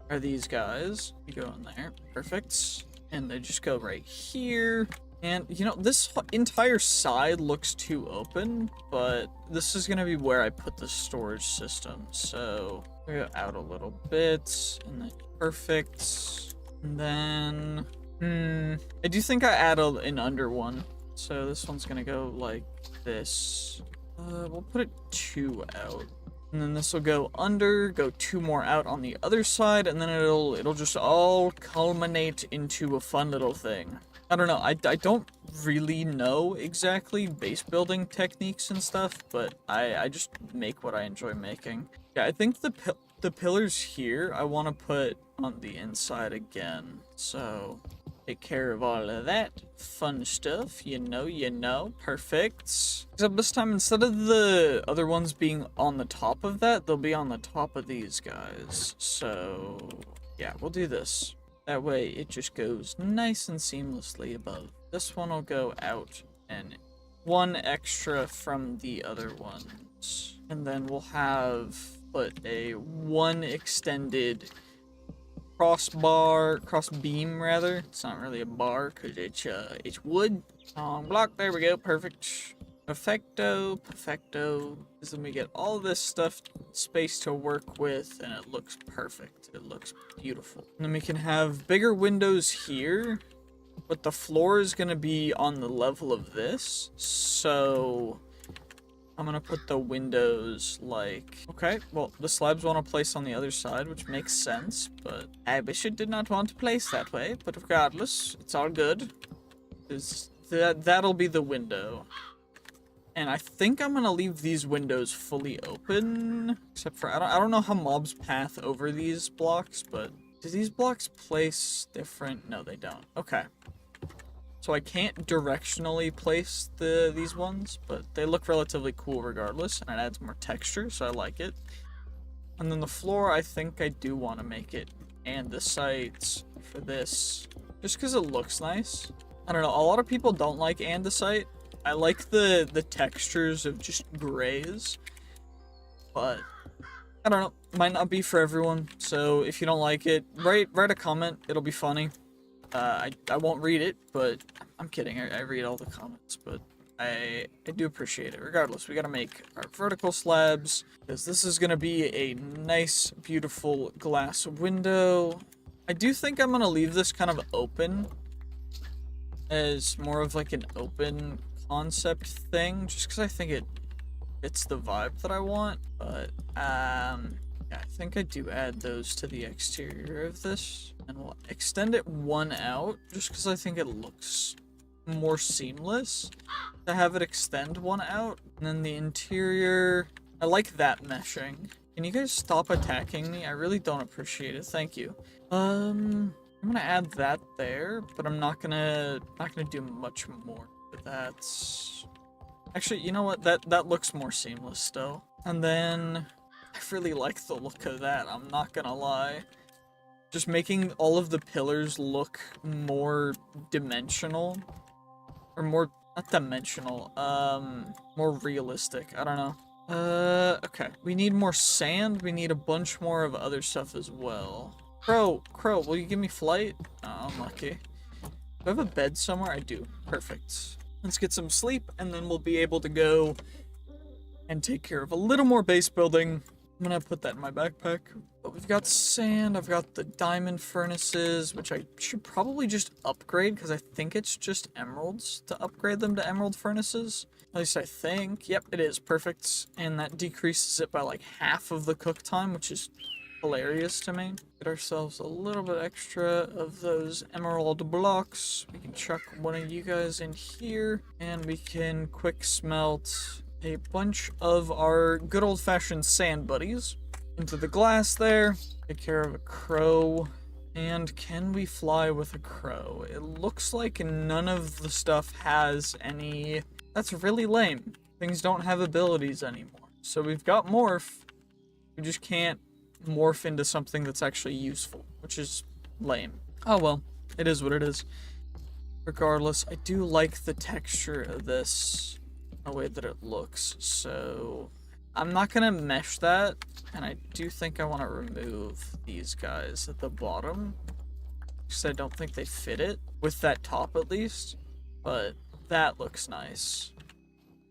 are these guys. You go in there. Perfect. And they just go right here. And, you know, this entire side looks too open, but this is going to be where I put the storage system. So, we go out a little bit, and then perfect. And then, I do think I add an under one. So this one's gonna go like this. We'll put it 2 out. And then this will go under, go 2 more out on the other side, and then it'll just all culminate into a fun little thing. I don't know, I don't really know exactly base building techniques and stuff, but I just make what I enjoy making. Yeah, I think the pillars here I want to put on the inside again, so take care of all of that fun stuff, you know, perfect. Except this time, instead of the other ones being on the top of that, they'll be on the top of these guys. So, yeah, we'll do this. That way, it just goes nice and seamlessly above. This one will go out, and 1 extra from the other ones. And then we'll have, put a 1 extended cross beam rather. It's not really a bar because it's wood. Block, there we go, perfect. Perfecto. Because then we get all this stuff, space to work with, and it looks perfect. It looks beautiful. And then we can have bigger windows here, but the floor is gonna be on the level of this. So I'm gonna put the windows like, okay, well, the slabs want to place on the other side, which makes sense, but I wish it did not want to place that way, but regardless, it's all good. That'll be the window. And I think I'm gonna leave these windows fully open, except for, I don't know how mobs path over these blocks, but do these blocks place different? No, they don't. Okay. So I can't directionally place these ones, but they look relatively cool regardless, and it adds more texture, so I like it. And then the floor, I think I do want to make it andesite for this, just because it looks nice. I don't know, a lot of people don't like andesite. I like the textures of just grays, but I don't know, might not be for everyone, so if you don't like it, write a comment, it'll be funny. I won't read it, but I'm kidding. I read all the comments, but I do appreciate it. Regardless, we gotta make our vertical slabs, because this is gonna be a nice, beautiful glass window. I do think I'm gonna leave this kind of open, as more of like an open concept thing, just because I think it fits the vibe that I want, but, yeah, I think I do add those to the exterior of this, and we'll extend it 1 out, just because I think it looks more seamless to have it extend 1 out. And then the interior, I like that meshing. Can you guys stop attacking me? I really don't appreciate it. Thank you. I'm gonna add that there, but I'm not gonna do much more with that. Actually, you know what? That looks more seamless still. And then I really like the look of that, I'm not gonna lie. Just making all of the pillars look more dimensional. Or more, not dimensional, more realistic. I don't know. Okay. We need more sand. We need a bunch more of other stuff as well. Crow, will you give me flight? Oh, unlucky. Do I have a bed somewhere? I do. Perfect. Let's get some sleep, and then we'll be able to go and take care of a little more base building. I'm gonna put that in my backpack. But we've got sand, I've got the diamond furnaces, which I should probably just upgrade, because I think it's just emeralds to upgrade them to emerald furnaces. At least I think. Yep, it is. Perfect. And that decreases it by like half of the cook time, which is hilarious to me. Get ourselves a little bit extra of those emerald blocks. We can chuck one of you guys in here, and we can quick smelt a bunch of our good old-fashioned sand buddies into the glass there. Take care of a crow. And can we fly with a crow? It looks like none of the stuff has any... That's really lame. Things don't have abilities anymore. So we've got morph. We just can't morph into something that's actually useful, which is lame. Oh well, it is what it is. Regardless, I do like the texture of this, the way that it looks, so I'm not gonna mesh that, and I do think I want to remove these guys at the bottom, because I don't think they fit it, with that top at least, but that looks nice.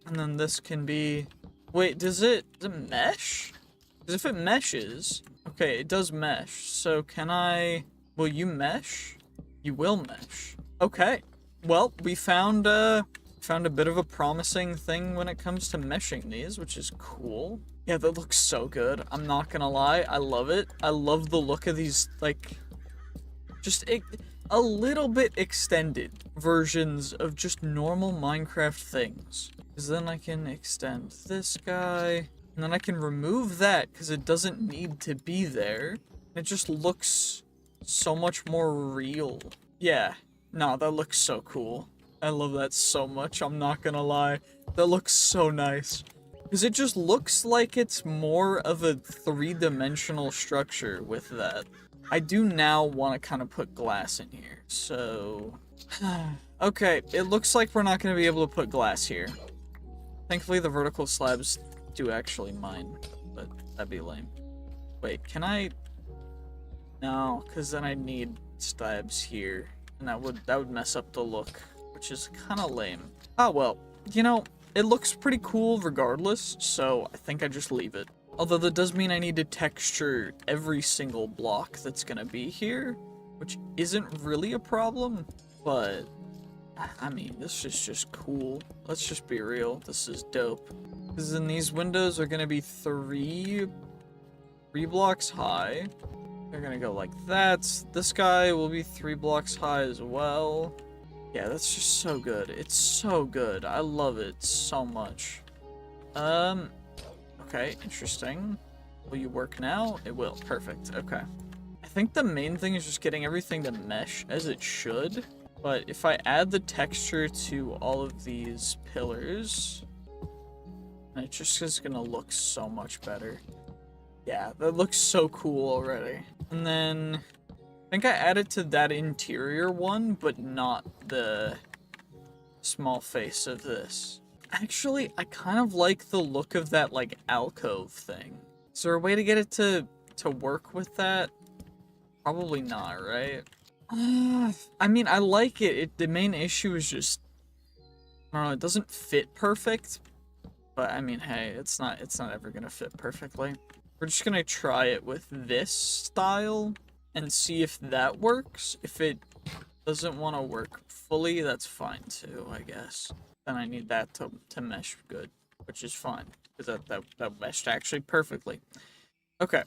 And then this can be... Wait, does it mesh? Because if it meshes... Okay, it does mesh, so can I... Will you mesh? You will mesh. Okay. Well, we found a bit of a promising thing when it comes to meshing these, which is cool. Yeah, that looks so good. I'm not gonna lie, I love it. I love the look of these, like, just a little bit extended versions of just normal Minecraft things. Because then I can extend this guy, and then I can remove that because it doesn't need to be there. It just looks so much more real. Yeah, no, that looks so cool. I love that so much, I'm not gonna lie. That looks so nice. Because it just looks like it's more of a three-dimensional structure with that. I do now want to kind of put glass in here, so... Okay, it looks like we're not going to be able to put glass here. Thankfully, the vertical slabs do actually mine, but that'd be lame. Wait, can I... No, because then I'd need slabs here, and that would mess up the look, which is kind of lame. Oh well, you know, it looks pretty cool regardless, so I think I just leave it. Although that does mean I need to texture every single block that's gonna be here, which isn't really a problem, but I mean, this is just cool. Let's just be real, this is dope. Because then these windows are gonna be three blocks high. They're gonna go like that. This guy will be 3 blocks high as well. Yeah, that's just so good. It's so good. I love it so much. Okay, interesting. Will you work now? It will. Perfect. Okay. I think the main thing is just getting everything to mesh as it should. But if I add the texture to all of these pillars, it just is gonna look so much better. Yeah, that looks so cool already. And then I think I added to that interior one, but not the small face of this. Actually, I kind of like the look of that, like, alcove thing. Is there a way to get it to work with that? Probably not, right? I mean, I like it. The main issue is just, I don't know, it doesn't fit perfect. But, I mean, hey, it's not ever gonna fit perfectly. We're just gonna try it with this style and see if that works. If it doesn't want to work fully, that's fine too, I guess. Then I need that to mesh good, which is fine, because that meshed actually perfectly. Okay,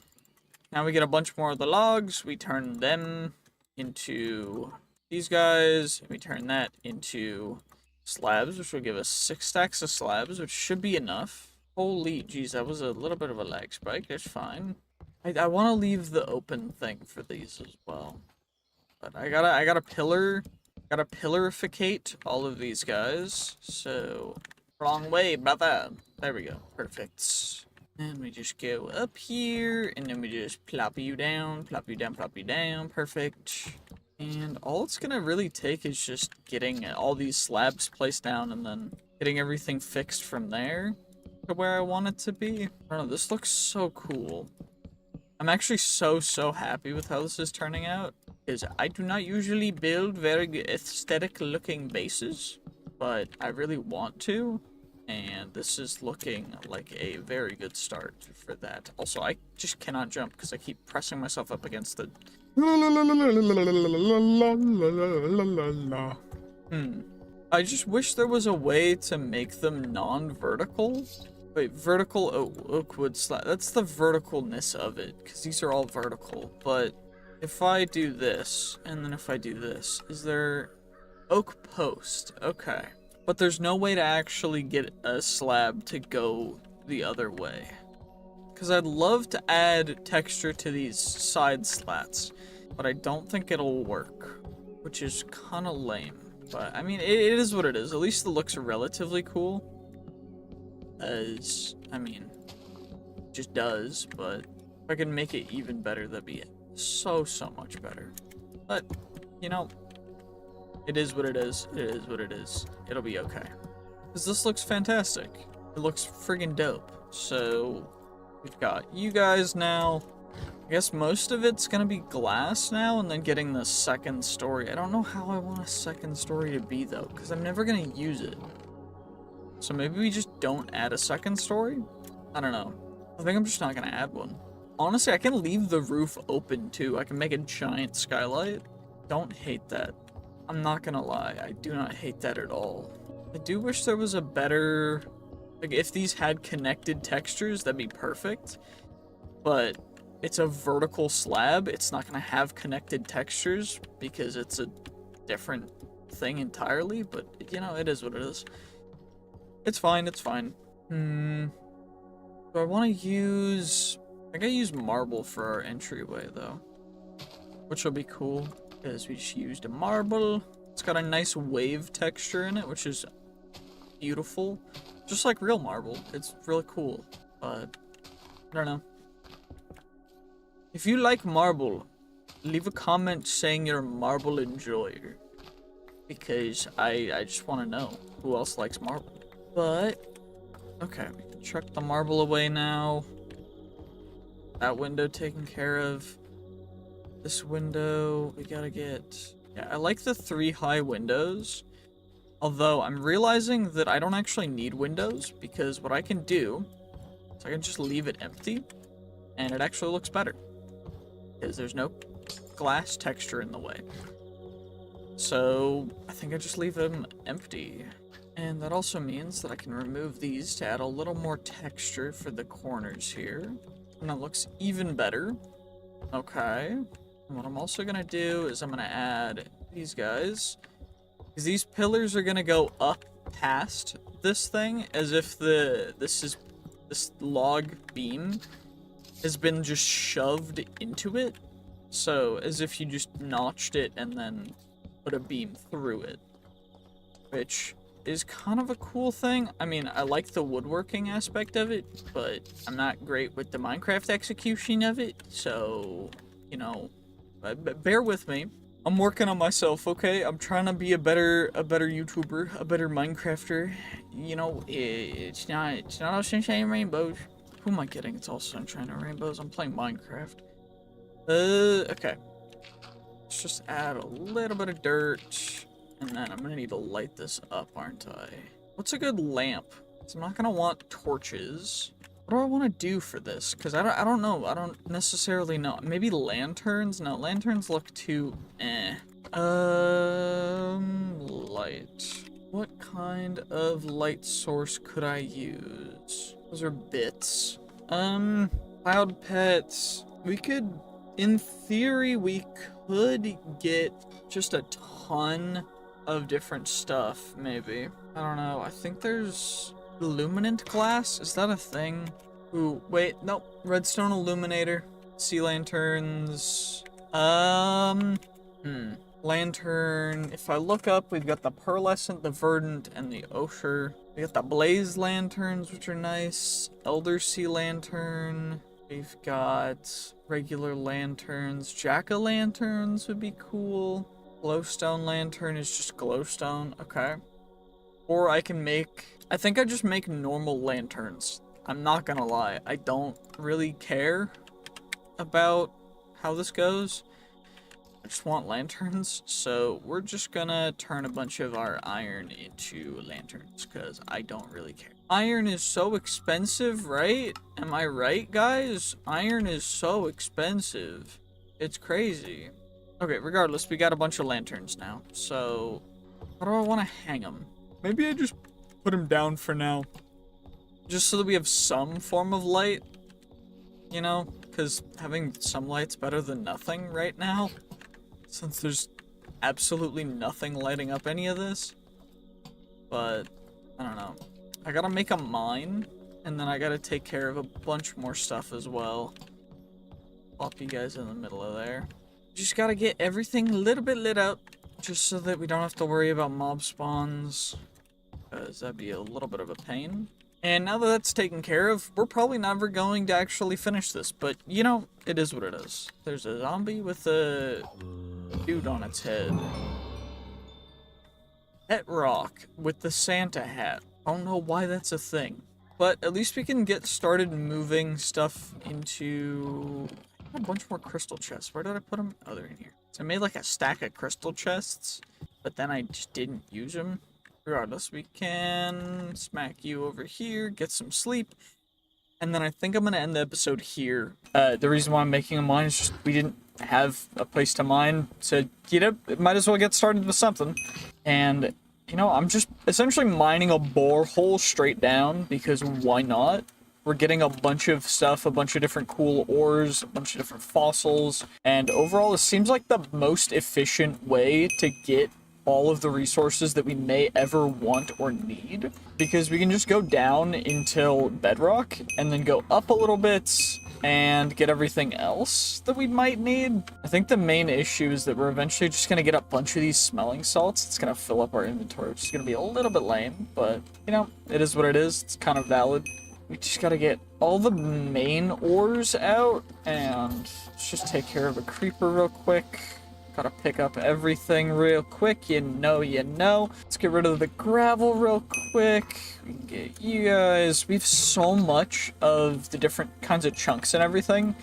now we get a bunch more of the logs, we turn them into these guys, and we turn that into slabs, which will give us 6 stacks of slabs, which should be enough. Holy jeez, that was a little bit of a lag spike, that's fine. I want to leave the open thing for these as well. But I gotta pillarificate all of these guys. So, wrong way, brother. There we go. Perfect. And we just go up here, and then we just plop you down, plop you down, plop you down. Perfect. And all it's gonna really take is just getting all these slabs placed down and then getting everything fixed from there to where I want it to be. I don't know, this looks so cool. I'm actually so happy with how this is turning out, because I do not usually build very aesthetic looking bases, but I really want to. And this is looking like a very good start for that. Also, I just cannot jump because I keep pressing myself up against the... I just wish there was a way to make them non-vertical. Wait, vertical oak wood slab. That's the verticalness of it, because these are all vertical. But if I do this, and then if I do this, is there... Oak post. Okay. But there's no way to actually get a slab to go the other way. Because I'd love to add texture to these side slats, but I don't think it'll work, which is kind of lame. But, I mean, it is what it is. At least it looks relatively cool. As, I mean, it just does, but if I can make it even better, that'd be so much better. But, you know... It is what it is. It is what it is. It'll be okay. Because this looks fantastic. It looks friggin' dope. So, we've got you guys now. I guess most of it's gonna be glass now, and then getting the second story. I don't know how I want a second story to be, though, because I'm never gonna use it. So maybe we just don't add a second story? I don't know. I think I'm just not gonna add one. Honestly, I can leave the roof open, too. I can make a giant skylight. Don't hate that. I'm not gonna lie, I do not hate that at all. I do wish there was a better... Like, if these had connected textures, that'd be perfect. But it's a vertical slab, it's not gonna have connected textures, because it's a different thing entirely, but, you know, it is what it is. It's fine, it's fine. Do I want to use... I gotta use marble for our entryway, though. Which will be cool. Because we just used a marble. It's got a nice wave texture in it, which is beautiful. Just like real marble. It's really cool. But, I don't know. If you like marble, leave a comment saying you're a marble enjoyer. Because I just want to know who else likes marble. But, okay, we can chuck the marble away now. That window taken care of. This window, we gotta get... Yeah, I like the 3 high windows. Although, I'm realizing that I don't actually need windows, because what I can do is I can just leave it empty, and it actually looks better. Because there's no glass texture in the way. So, I think I just leave them empty. And that also means that I can remove these to add a little more texture for the corners here. And it looks even better. Okay. And what I'm also gonna do is I'm gonna add these guys. Because these pillars are gonna go up past this thing as if this log beam has been just shoved into it. So as if you just notched it and then put a beam through it. Which is kind of a cool thing. I mean, I like the woodworking aspect of it, but I'm not great with the Minecraft execution of it, so, you know, bear with me. I'm working on myself, okay? I'm trying to be a better YouTuber, a better Minecrafter. You know, it's not all sunshine and rainbows. Who am I kidding? It's all sunshine and rainbows. I'm playing Minecraft. Okay. Let's just add a little bit of dirt. And then I'm gonna need to light this up, aren't I? What's a good lamp? So I'm not gonna want torches. What do I want to do for this? Because I don't know. I don't necessarily know. Maybe lanterns? No, lanterns look too eh. Light. What kind of light source could I use? Those are bits. Cloud pets. We could, in theory, we could get just a ton of different stuff, maybe. I don't know. I think there's illuminant glass. Is that a thing? Ooh, wait, nope. Redstone illuminator. Sea lanterns. Lantern. If I look up, we've got the pearlescent, the verdant, and the ochre. We got the blaze lanterns, which are nice. Elder Sea lantern. We've got regular lanterns. Jack-o'-lanterns would be cool. Glowstone lantern is just glowstone. Okay. Or I can make... I think I just make normal lanterns. I'm not gonna lie. I don't really care about how this goes. I just want lanterns. So we're just gonna turn a bunch of our iron into lanterns because I don't really care. Iron is so expensive, right? Am I right, guys? Iron is so expensive. It's crazy. Okay, regardless, we got a bunch of lanterns now. So, how do I want to hang them? Maybe I just put them down for now. Just so that we have some form of light. You know? Because having some light's better than nothing right now. Since there's absolutely nothing lighting up any of this. But, I don't know. I gotta make a mine, and then I gotta take care of a bunch more stuff as well. Plop you guys in the middle of there. Just gotta get everything a little bit lit up, just so that we don't have to worry about mob spawns, because that'd be a little bit of a pain. And now that that's taken care of, we're probably never going to actually finish this, but, you know, it is what it is. There's a zombie with a dude on its head. Pet rock with the Santa hat. I don't know why that's a thing. But at least we can get started moving stuff into... a bunch more crystal chests. Where did I put them? Oh, they're in here. So I made like a stack of crystal chests, but then I just didn't use them. Regardless, we can smack you over here, get some sleep, and then I think I'm going to end the episode here. The reason why I'm making a mine is just we didn't have a place to mine, so you know, might as well get started with something. And, you know, I'm just essentially mining a borehole straight down, because why not? We're getting a bunch of stuff, a bunch of different cool ores, a bunch of different fossils, and overall, it seems like the most efficient way to get all of the resources that we may ever want or need, because we can just go down until bedrock and then go up a little bit and get everything else that we might need. I think the main issue is that we're eventually just going to get a bunch of these smelling salts. It's going to fill up our inventory, which is going to be a little bit lame, but you know, it is what it is. It's kind of valid. We just got to get all the main ores out, and let's just take care of a creeper real quick. Gotta pick up everything real quick, you know. Let's get rid of the gravel real quick. We can get you guys. We have so much of the different kinds of chunks and everything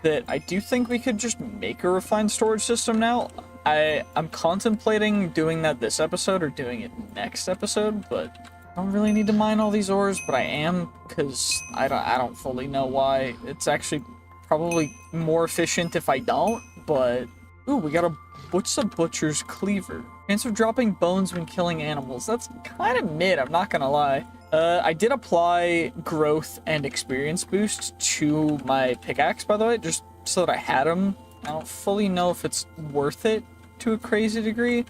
that I do think we could just make a refined storage system now. I'm contemplating doing that this episode or doing it next episode, but I don't really need to mine all these ores, but I am, because I don't fully know why. It's actually probably more efficient if I don't, but... Ooh, we got what's a butcher's cleaver? Chance of dropping bones when killing animals. That's kind of mid, I'm not gonna lie. I did apply growth and experience boost to my pickaxe, by the way, just so that I had them. I don't fully know if it's worth it to a crazy degree.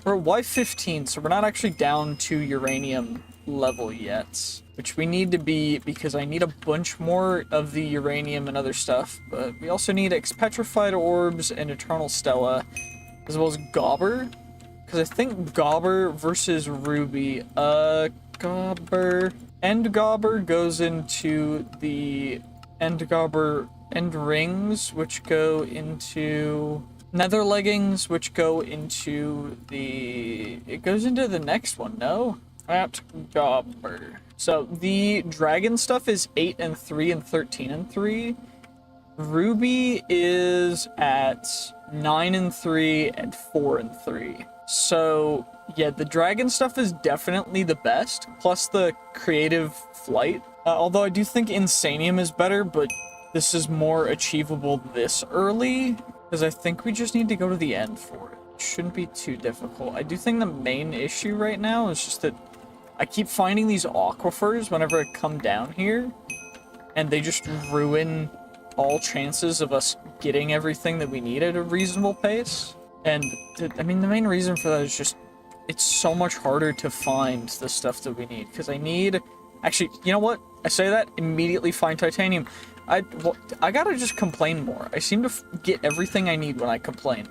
We're at Y15, so we're not actually down to uranium level yet, which we need to be, because I need a bunch more of the uranium and other stuff, but we also need petrified orbs and eternal stella, as well as gobber, because I think gobber versus ruby, end gobber goes into the end rings, which go into nether leggings, which go into it goes into the next one, no? At gobber. So the dragon stuff is 8 and 3 and 13 and 3. Ruby is at 9 and 3 and 4 and 3. So yeah, the dragon stuff is definitely the best, plus the creative flight. Although I do think insanium is better, but this is more achievable this early, because I think we just need to go to the end for it. It shouldn't be too difficult. I do think the main issue right now is just that I keep finding these aquifers whenever I come down here, and they just ruin all chances of us getting everything that we need at a reasonable pace. And, I mean, the main reason for that is just, it's so much harder to find the stuff that we need, because I need... Actually, you know what? I say that, immediately find titanium. I gotta just complain more. I seem to get everything I need when I complain.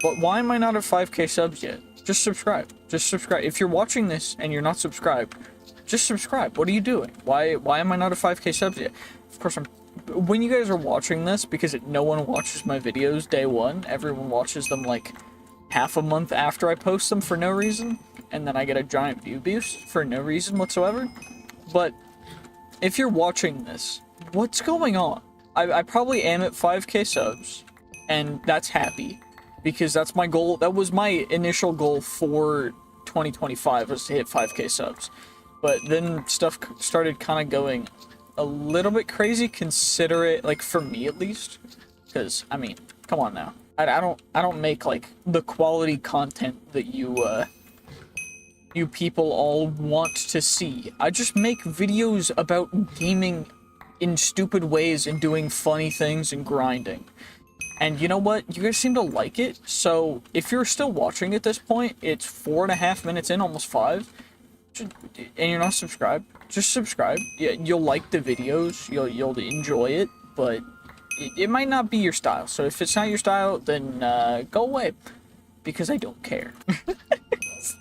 But why am I not at 5k subs yet? Just subscribe. Just subscribe. If you're watching this and you're not subscribed, Just subscribe. What are you doing? Why am I not a 5K subs yet? Of course, when you guys are watching this, because no one watches my videos day one, everyone watches them like half a month after I post them for no reason, and then I get a giant view boost for no reason whatsoever. But if you're watching this, what's going on? I probably am at 5K subs, and that's happy, because that's my goal. That was my initial goal for 2025, was to hit 5K subs. But then stuff started kind of going a little bit crazy, considerate, like, for me at least. Because, I mean, come on now. I don't make, like, the quality content that you people all want to see. I just make videos about gaming in stupid ways and doing funny things and grinding. And you know what? You guys seem to like it. So if you're still watching at this point, it's 4.5 minutes in, almost 5, and you're not subscribed, just subscribe. Yeah, you'll like the videos, you'll enjoy it, but it might not be your style. So if it's not your style, then go away, because I don't care.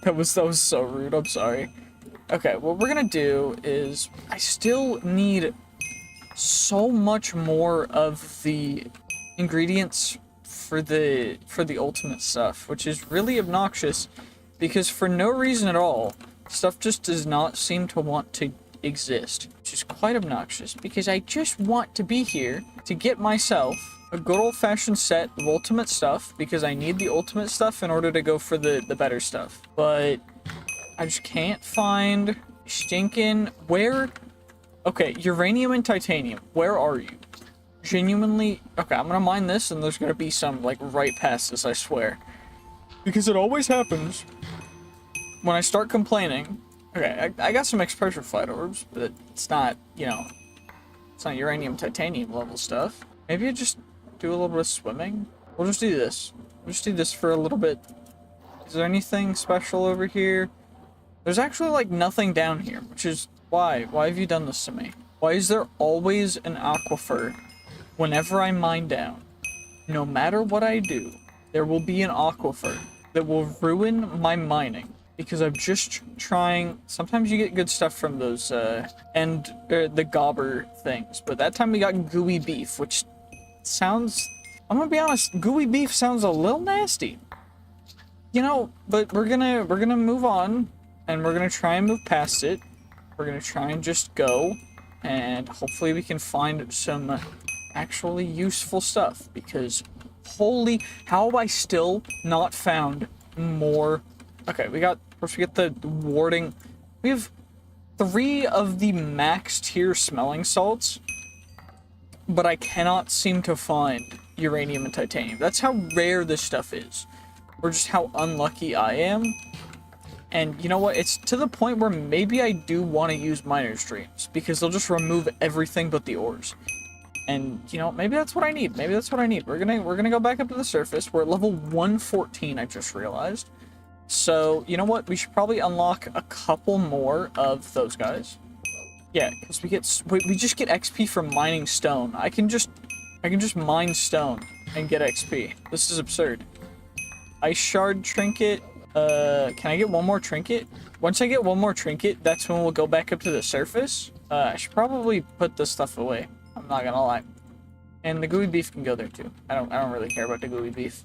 That was so rude. I'm sorry. Okay, what we're gonna do is, I still need so much more of the ingredients for the ultimate stuff, which is really obnoxious, because for no reason at all, stuff just does not seem to want to exist, which is quite obnoxious, because I just want to be here to get myself a good old-fashioned set of ultimate stuff, because I need the ultimate stuff in order to go for the better stuff. But I just can't find stinking where. Okay, uranium and titanium, where are you? Genuinely, okay, I'm gonna mine this, and there's gonna be some, like, right past this, I swear. Because it always happens when I start complaining. Okay, I got some exposure flight orbs, but it's not, you know, it's not uranium titanium level stuff. Maybe I just do a little bit of swimming? We'll just do this. We'll just do this for a little bit. Is there anything special over here? There's actually, like, nothing down here, which is why? Why have you done this to me? Why is there always an aquifer whenever I mine down? No matter what I do, there will be an aquifer that will ruin my mining, because I'm just trying. Sometimes you get good stuff from those the gobber things, but that time we got gooey beef, which sounds, I'm gonna be honest, gooey beef sounds a little nasty, you know. But we're gonna move on, and we're gonna try and move past it. We're gonna try and just go, and hopefully we can find some actually useful stuff, because holy, how have I still not found more? Okay, first we get the warding. We have 3 of the max tier smelling salts, but I cannot seem to find uranium and titanium. That's how rare this stuff is, or just how unlucky I am. And you know what? It's to the point where maybe I do want to use miner streams, because they'll just remove everything but the ores. And you know, maybe that's what I need. Maybe that's what I need. We're gonna go back up to the surface. We're at level 114, I just realized. So, you know what? We should probably unlock a couple more of those guys. Yeah, because we just get XP from mining stone. I can just mine stone and get XP. This is absurd. Ice shard trinket. Can I get one more trinket? Once I get one more trinket, that's when we'll go back up to the surface. I should probably put this stuff away. I'm not gonna lie. And the gooey beef can go there too. I don't really care about the gooey beef.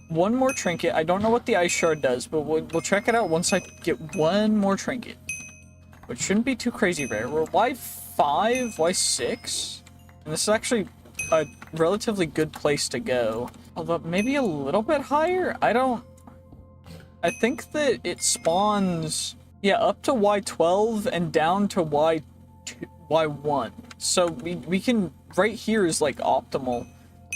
One more trinket. I don't know what the ice shard does, but we'll check it out once I get one more trinket, which shouldn't be too crazy rare. We're Y5, Y6, and this is actually a relatively good place to go. Although maybe a little bit higher. I think that it spawns, yeah, up to Y12 and down to Y1. So we can, right here is like optimal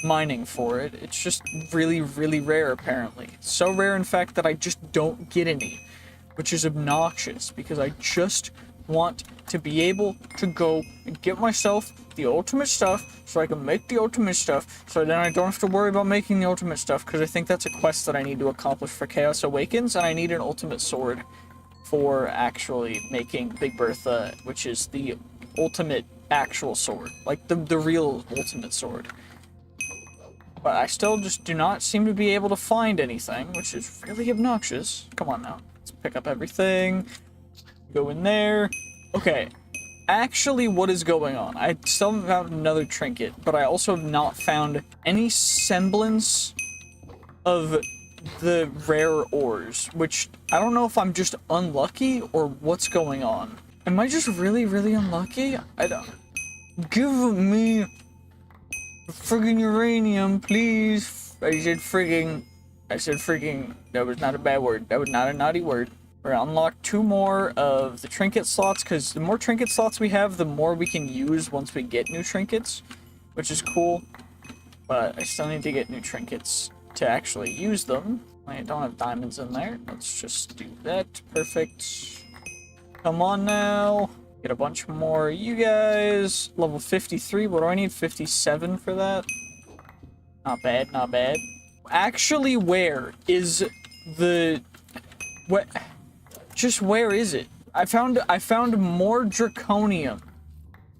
mining for it. It's just really, really rare apparently. It's so rare in fact that I just don't get any, which is obnoxious, because I just want to be able to go and get myself the ultimate stuff so I can make the ultimate stuff, so then I don't have to worry about making the ultimate stuff, because I think that's a quest that I need to accomplish for Chaos Awakens, and I need an ultimate sword for actually making Big Bertha, which is the ultimate actual sword, like the real ultimate sword. But I still just do not seem to be able to find anything, which is really obnoxious. Come on now, let's pick up everything, go in there, Okay, actually what is going on? I still haven't found another trinket, but I also have not found any semblance of the rare ores, which I don't know if I'm just unlucky or what's going on. Am I just really, really unlucky? I don't... Give me friggin' uranium, please. I said friggin'. That was not a bad word. That was not a naughty word. We're gonna unlock 2 more of the trinket slots, because the more trinket slots we have, the more we can use once we get new trinkets, which is cool. But I still need to get new trinkets to actually use them. I don't have diamonds in there. Let's just do that. Perfect. Come on now. Get a bunch more. You guys. Level 53. What do I need? 57 for that? Not bad, not bad. Actually, where is the... What? Just where is it? I found more draconium.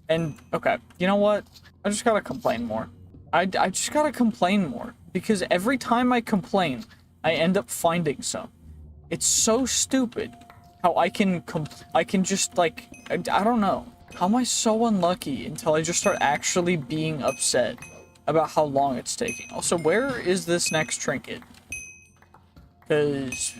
And, okay. You know what? I just gotta complain more. I just gotta complain more. Because every time I complain, I end up finding some. It's so stupid how I can just, like, I don't know. How am I so unlucky until I just start actually being upset about how long it's taking? Also, where is this next trinket? Because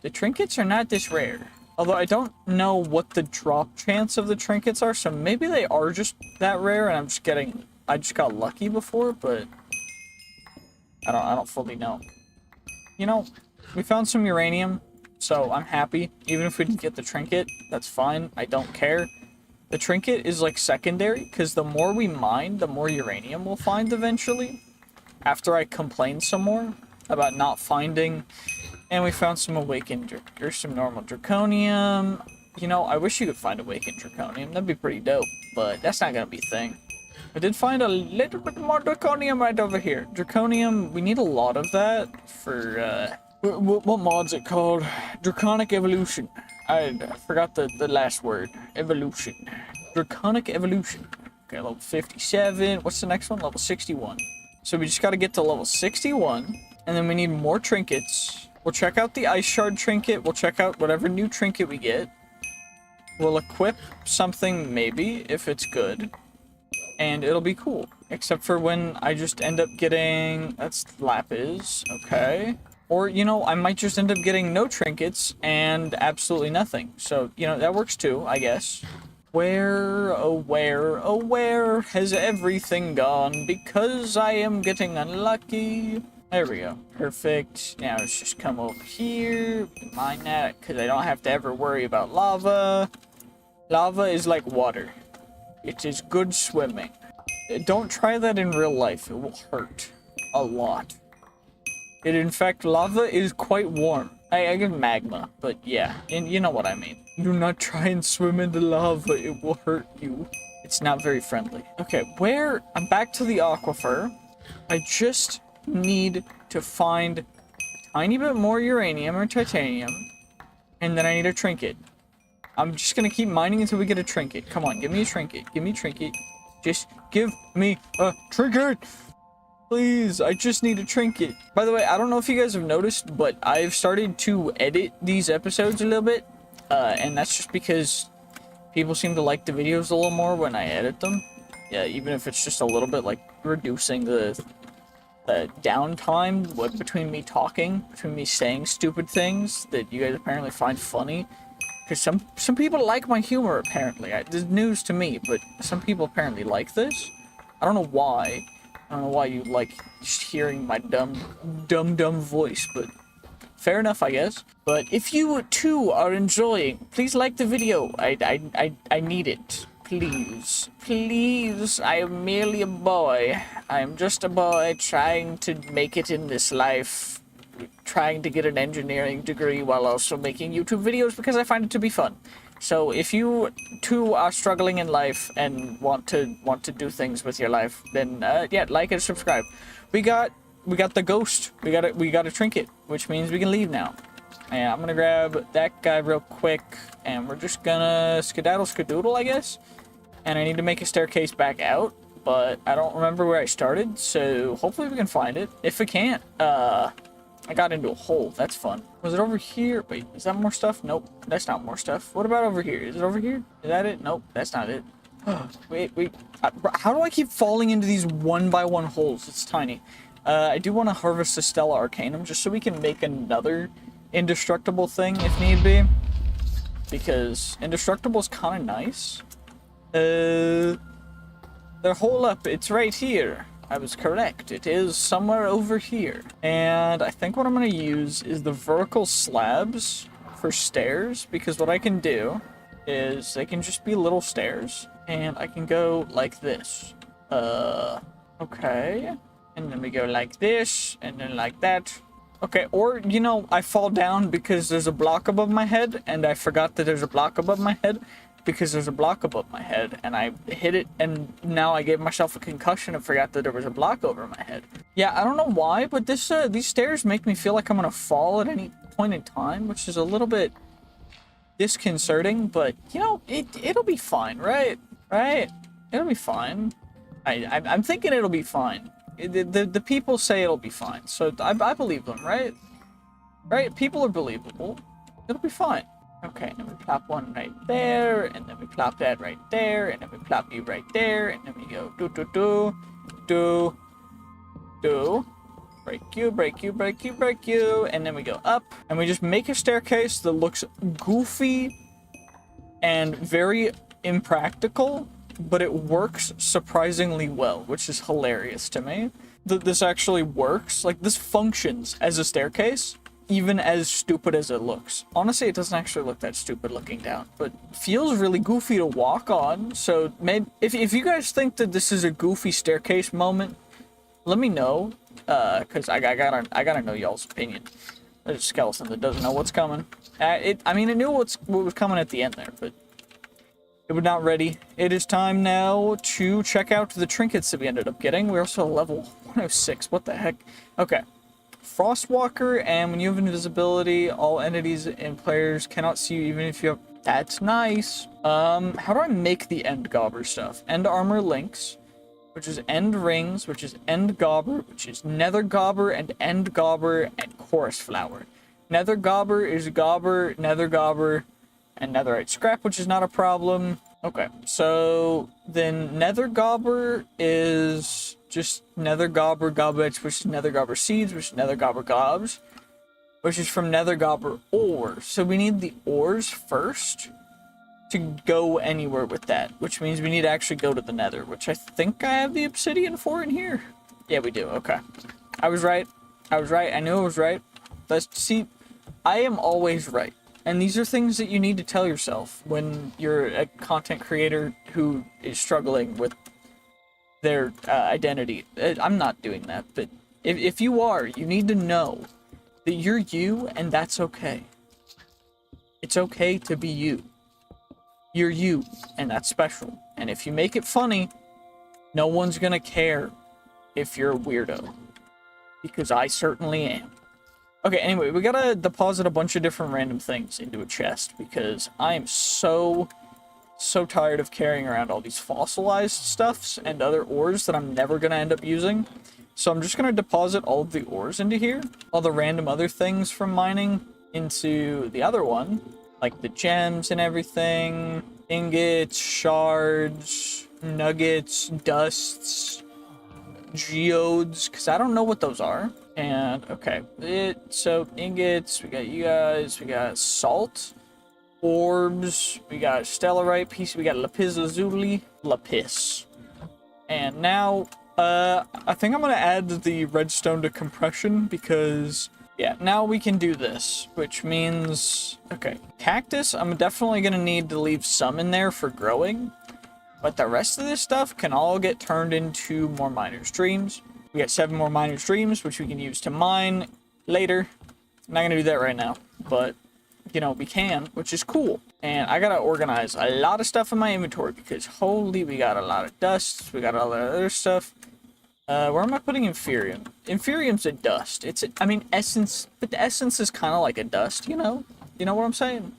the trinkets are not this rare. Although I don't know what the drop chance of the trinkets are, so maybe they are just that rare and I just got lucky before, but I don't fully know. You know, we found some uranium, so I'm happy. Even if we didn't get the trinket, that's fine. I don't care. The trinket is like secondary, because the more we mine, the more uranium we'll find eventually. After I complain some more about not finding, and we found some awakened, or some normal draconium. You know, I wish you could find awakened draconium. That'd be pretty dope, but that's not gonna be a thing. I did find a little bit more draconium right over here. Draconium, we need a lot of that for, what mod's it called? Draconic evolution. I forgot the last word. Evolution. Draconic evolution. Okay, level 57. What's the next one? Level 61. So we just gotta get to level 61, and then we need more trinkets. We'll check out the ice shard trinket. We'll check out whatever new trinket we get. We'll equip something, maybe, if it's good. And it'll be cool. Except for when I just end up getting... That's lapis. Okay. Or, you know, I might just end up getting no trinkets and absolutely nothing. So, you know, that works too, I guess. Where, oh where has everything gone? Because I am getting unlucky. There we go. Perfect. Now let's just come over here. Mine that, because I don't have to ever worry about lava. Lava is like water. It is good swimming. Don't try that in real life. It will hurt a lot. In fact, lava is quite warm. I get magma, but yeah, and you know what I mean. Do not try and swim in the lava. It will hurt you. It's not very friendly. Okay, I'm back to the aquifer. I just need to find a tiny bit more uranium or titanium, and then I need a trinket. I'm just gonna keep mining until we get a trinket. Come on, give me a trinket. Give me a trinket. Just give me a trinket! Please, I just need a trinket. By the way, I don't know if you guys have noticed, but I've started to edit these episodes a little bit. And that's just because people seem to like the videos a little more when I edit them. Yeah, even if it's just a little bit, like, reducing the downtime between me talking, between me saying stupid things that you guys apparently find funny. Because some people like my humor, apparently. This is news to me, but some people apparently like this. I don't know why. I don't know why you like just hearing my dumb voice, but fair enough, I guess. But if you too are enjoying, please like the video. I need it. Please. Please. I am merely a boy. I am just a boy trying to make it in this life. Trying to get an engineering degree while also making YouTube videos because I find it to be fun. So if you too are struggling in life and want to do things with your life, then yeah, like and subscribe. We got the ghost. We got a trinket, which means we can leave now. And I'm gonna grab that guy real quick, and we're just gonna skedaddle, I guess. And I need to make a staircase back out, but I don't remember where I started, so hopefully we can find it. If we can't, I got into a hole. That's fun. Was it over here? Wait, is that more stuff? Nope, that's not more stuff. What about over here? Is it over here? Is that it? Nope, that's not it. Wait. How do I keep falling into these 1x1 holes? It's tiny. I do want to harvest the Stella Arcanum just so we can make another indestructible thing if need be. Because indestructible is kind of nice. The hole up, it's right here. I was correct. It is somewhere over here. And I think what I'm going to use is the vertical slabs for stairs. Because what I can do is they can just be little stairs. And I can go like this. Okay. And then we go like this. And then like that. Okay, or, you know, I fall down because there's a block above my head. And I forgot that there's a block above my head. Because there's a block above my head, and I hit it, and now I gave myself a concussion and forgot that there was a block over my head. Yeah, I don't know why, but these stairs make me feel like I'm gonna fall at any point in time, which is a little bit disconcerting, but, you know, it'll be fine, right? Right? It'll be fine. I'm thinking it'll be fine. The people say it'll be fine, so I believe them, right? Right? People are believable. It'll be fine. Okay, and then we plop one right there, and then we plop that right there, and then we plop you right there, and then we go break you, and then we go up, and we just make a staircase that looks goofy and very impractical, but it works surprisingly well, which is hilarious to me. This actually works, like this functions as a staircase. Even as stupid as it looks. Honestly, it doesn't actually look that stupid looking down, but feels really goofy to walk on. So maybe if you guys think that this is a goofy staircase moment, let me know, cause I gotta know y'all's opinion. There's a skeleton that doesn't know what's coming. I mean, it knew what was coming at the end there, but it was not ready. It is time now to check out the trinkets that we ended up getting. We're also level 106. What the heck? Okay. Frostwalker, and when you have invisibility, all entities and players cannot see you even if you have... That's nice. How do I make the end gobber stuff? End armor links, which is end rings, which is end gobber, which is nether gobber, and end gobber, and chorus flower. Nether gobber is gobber, nether gobber, and netherite scrap, which is not a problem. Okay, so then nether gobber is just nether gobber gobbets, which is nether gobber seeds, which is nether gobber gobs, which is from nether gobber ores. So we need the ores first to go anywhere with that, which means we need to actually go to the nether, which I think I have the obsidian for in here. Yeah, we do. Okay. I was right. I knew I was right. Let's see. I am always right. And these are things that you need to tell yourself when you're a content creator who is struggling with their identity. I'm not doing that, but if you are, you need to know that you're you, and that's okay. It's okay to be you. You're you, and that's special. And if you make it funny, no one's gonna care if you're a weirdo. Because I certainly am. Okay, anyway, we gotta deposit a bunch of different random things into a chest, because I am so tired of carrying around all these fossilized stuffs and other ores that I'm never gonna end up using. So I'm just gonna deposit all of the ores into here, all the random other things from mining into the other one, like the gems and everything, ingots, shards, nuggets, dusts, geodes, because I don't know what those are. And okay, so ingots, we got you guys, we got salt, orbs, we got stellarite piece, we got lapis lazuli, lapis. And now, I think I'm gonna add the redstone to compression because, yeah, now we can do this, which means, okay, cactus, I'm definitely gonna need to leave some in there for growing, but the rest of this stuff can all get turned into more miner streams. We got 7 more miner streams, which we can use to mine later. I'm not gonna do that right now, but, you know, we can, which is cool. And I gotta organize a lot of stuff in my inventory because, holy, we got a lot of dust, we got all that other stuff. Where am I putting Inferium? Inferium's a dust. I mean, essence, but the essence is kind of like a dust, you know? You know what I'm saying?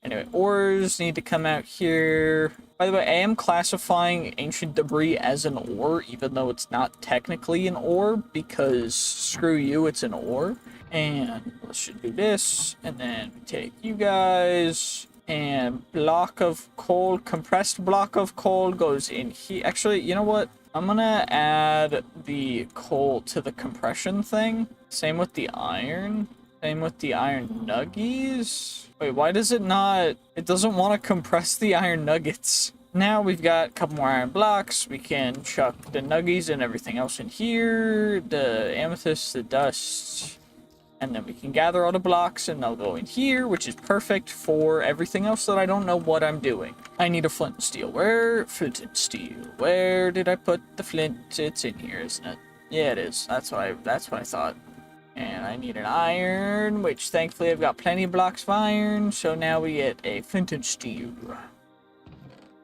Anyway, ores need to come out here. By the way, I am classifying ancient debris as an ore, even though it's not technically an ore, because screw you, it's an ore. And let's just do this, and then we take you guys, and block of coal, compressed block of coal goes in here. Actually, you know what? I'm gonna add the coal to the compression thing. Same with the iron. Same with the iron nuggies. Wait, why does it not? It doesn't want to compress the iron nuggets. Now we've got a couple more iron blocks. We can chuck the nuggies and everything else in here. The amethyst, the dust. And then we can gather all the blocks and they'll go in here, which is perfect for everything else that I don't know what I'm doing. I need a flint and steel. Where? Flint and steel. Where did I put the flint? It's in here, isn't it? Yeah, it is. That's what I thought. And I need an iron, which thankfully I've got plenty of blocks of iron. So now we get a flint and steel.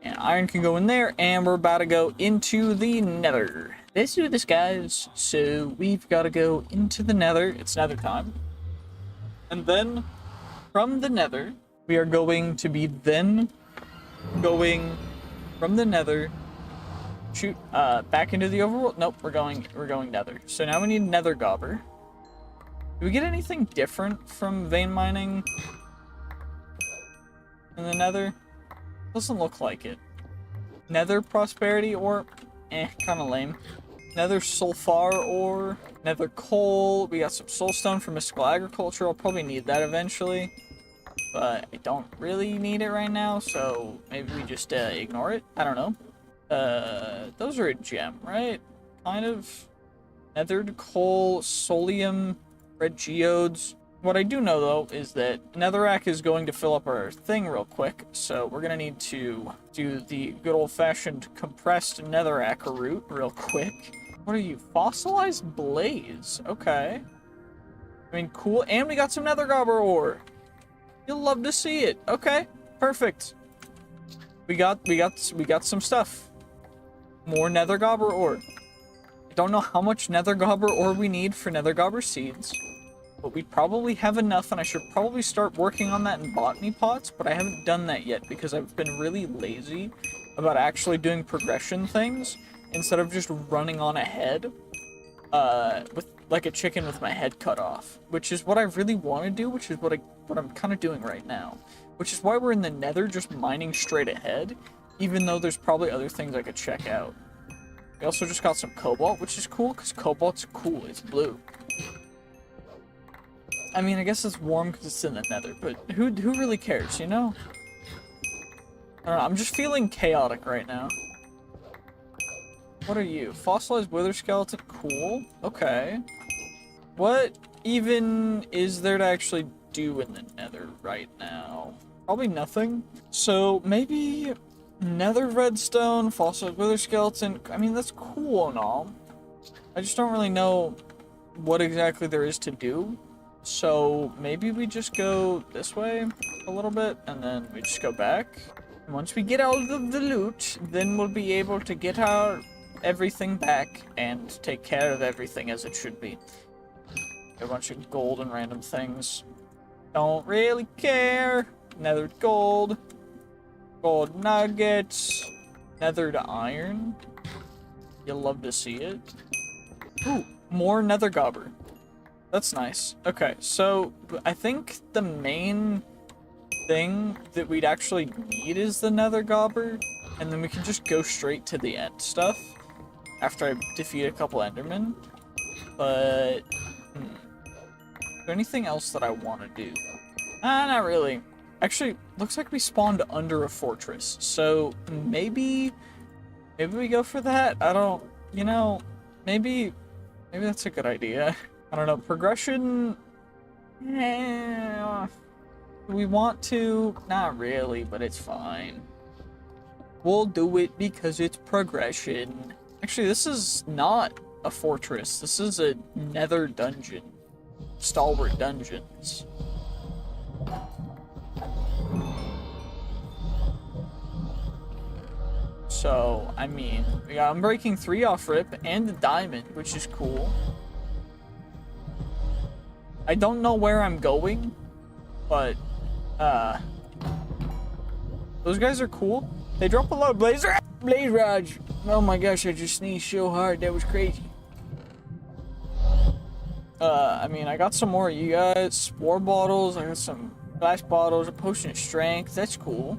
And iron can go in there, and we're about to go into the nether. Let's do this, guys. So we've got to go into the nether. It's nether time. And then from the nether, we are going to be then going from the nether, shoot, back into the overworld. Nope, we're going nether. So now we need nether gobber. Do we get anything different from vein mining in the nether? Doesn't look like it. Nether prosperity ore? Kind of lame. Nether sulfur ore. Nether coal. We got some soulstone for mystical agriculture. I'll probably need that eventually. But I don't really need it right now, so maybe we just ignore it. I don't know. Those are a gem, right? Kind of. Nethered coal, solium, red geodes. What I do know, though, is that netherrack is going to fill up our thing real quick, so we're going to need to do the good old-fashioned compressed netherrack route real quick. What are you? Fossilized blaze. Okay. I mean, cool. And we got some nether gobber ore. You'll love to see it. Okay. Perfect. We got some stuff. More nether gobber ore. I don't know how much nether gobber ore we need for nether gobber seeds. But we probably have enough, and I should probably start working on that in botany pots, but I haven't done that yet because I've been really lazy about actually doing progression things instead of just running on ahead with like a chicken with my head cut off, which is what I really want to do, which is what I'm kind of doing right now, which is why we're in the nether just mining straight ahead, even though there's probably other things I could check out. We also just got some cobalt, which is cool because cobalt's cool. It's blue. I mean, I guess it's warm because it's in the nether, but who really cares, you know? I don't know, I'm just feeling chaotic right now. What are you? Fossilized wither skeleton? Cool. Okay. What even is there to actually do in the nether right now? Probably nothing. So maybe nether redstone, fossilized wither skeleton. I mean, that's cool and all. I just don't really know what exactly there is to do. So maybe we just go this way a little bit, and then we just go back. And once we get all of the loot, then we'll be able to get our everything back and take care of everything as it should be. A bunch of gold and random things. Don't really care. Nethered gold. Gold nuggets. Nethered iron. You'll love to see it. Ooh, more nether gobber. That's nice. Okay, so I think the main thing that we'd actually need is the nether gobber, and then we can just go straight to the end stuff after I defeat a couple endermen. But is there anything else that I want to do? Not really. Actually, looks like we spawned under a fortress, so maybe we go for that. I don't, you know, maybe that's a good idea. I don't know, progression, we want to, not really, but it's fine. We'll do it because it's progression. Actually, this is not a fortress, this is a nether dungeon. Stalwart Dungeons. So, I mean, we got Unbreaking 3 off rip and the diamond, which is cool. I don't know where I'm going, but those guys are cool. They drop a lot of blaze rods. Oh my gosh, I just sneezed so hard. That was crazy. I mean, I got some more of you guys. Spore bottles. I got some glass bottles. A potion of strength. That's cool.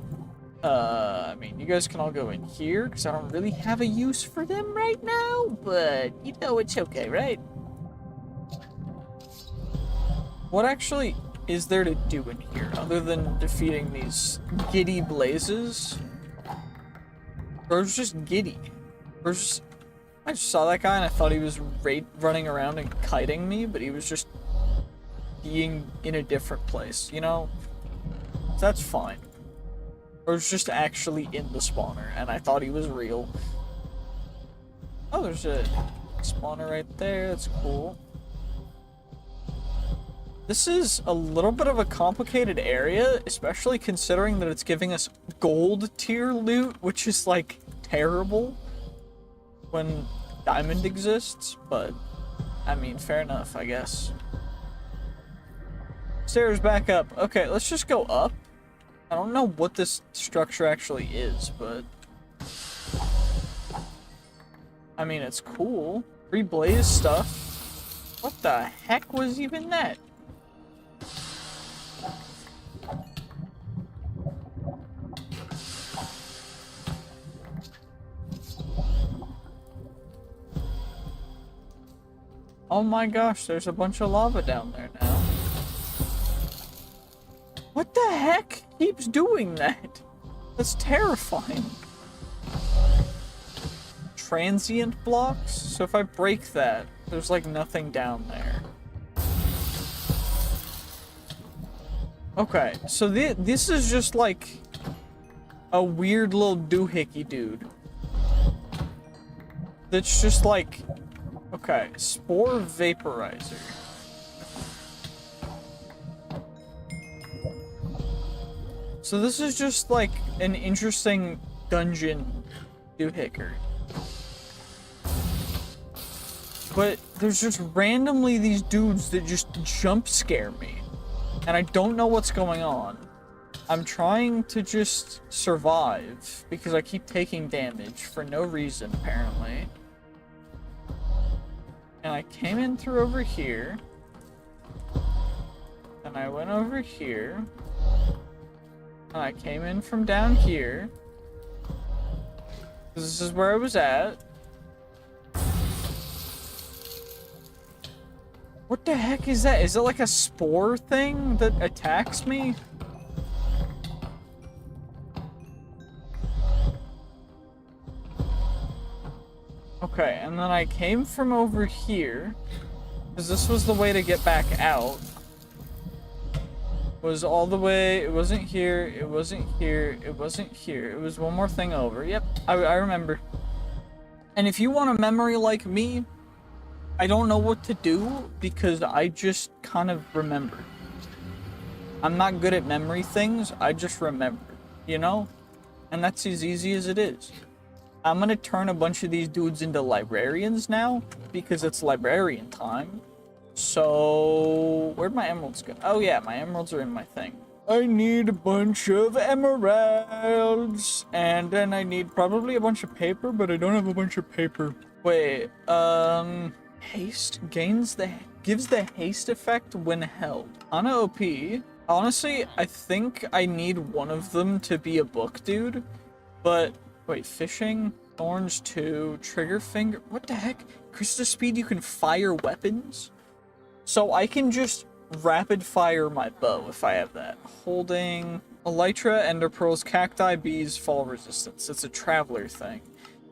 I mean, you guys can all go in here because I don't really have a use for them right now. But, you know, it's okay, right? What actually is there to do in here other than defeating these giddy blazes? Or it's just giddy. Or just... I just saw that guy and I thought he was running around and kiting me, but he was just being in a different place, you know? That's fine. Or it's just actually in the spawner and I thought he was real. Oh, there's a spawner right there. That's cool. This is a little bit of a complicated area, especially considering that it's giving us gold tier loot, which is, like, terrible when diamond exists, but, I mean, fair enough, I guess. Stairs back up. Okay, let's just go up. I don't know what this structure actually is, but... I mean, it's cool. Free blaze stuff. What the heck was even that? Oh my gosh, there's a bunch of lava down there now. What the heck keeps doing that? That's terrifying. Transient blocks? So if I break that, there's like nothing down there. Okay, so this is just like a weird little doohickey dude. That's just like... Okay, spore vaporizer. So this is just like an interesting dungeon doohicker. But there's just randomly these dudes that just jump scare me. And I don't know what's going on. I'm trying to just survive because I keep taking damage for no reason, apparently. And I came in through over here. And I went over here. And I came in from down here. This is where I was at. What the heck is that? Is it like a spore thing that attacks me? Okay, and then I came from over here, because this was the way to get back out. Was all the way, it wasn't here, it wasn't here, it wasn't here. It was one more thing over. Yep, I remember. And if you want a memory like me, I don't know what to do, because I just kind of remember. I'm not good at memory things, I just remember, you know? And that's as easy as it is. I'm gonna turn a bunch of these dudes into librarians now, because it's librarian time. So, where'd my emeralds go? Oh yeah, my emeralds are in my thing. I need a bunch of emeralds, and then I need probably a bunch of paper, but I don't have a bunch of paper. Wait, haste gives the haste effect when held. Kinda OP. Honestly, I think I need one of them to be a book dude, but wait, fishing, thorns 2, trigger finger, what the heck? Crystal speed, you can fire weapons? So I can just rapid fire my bow if I have that. Holding elytra, ender pearls, cacti, bees, fall resistance. It's a traveler thing.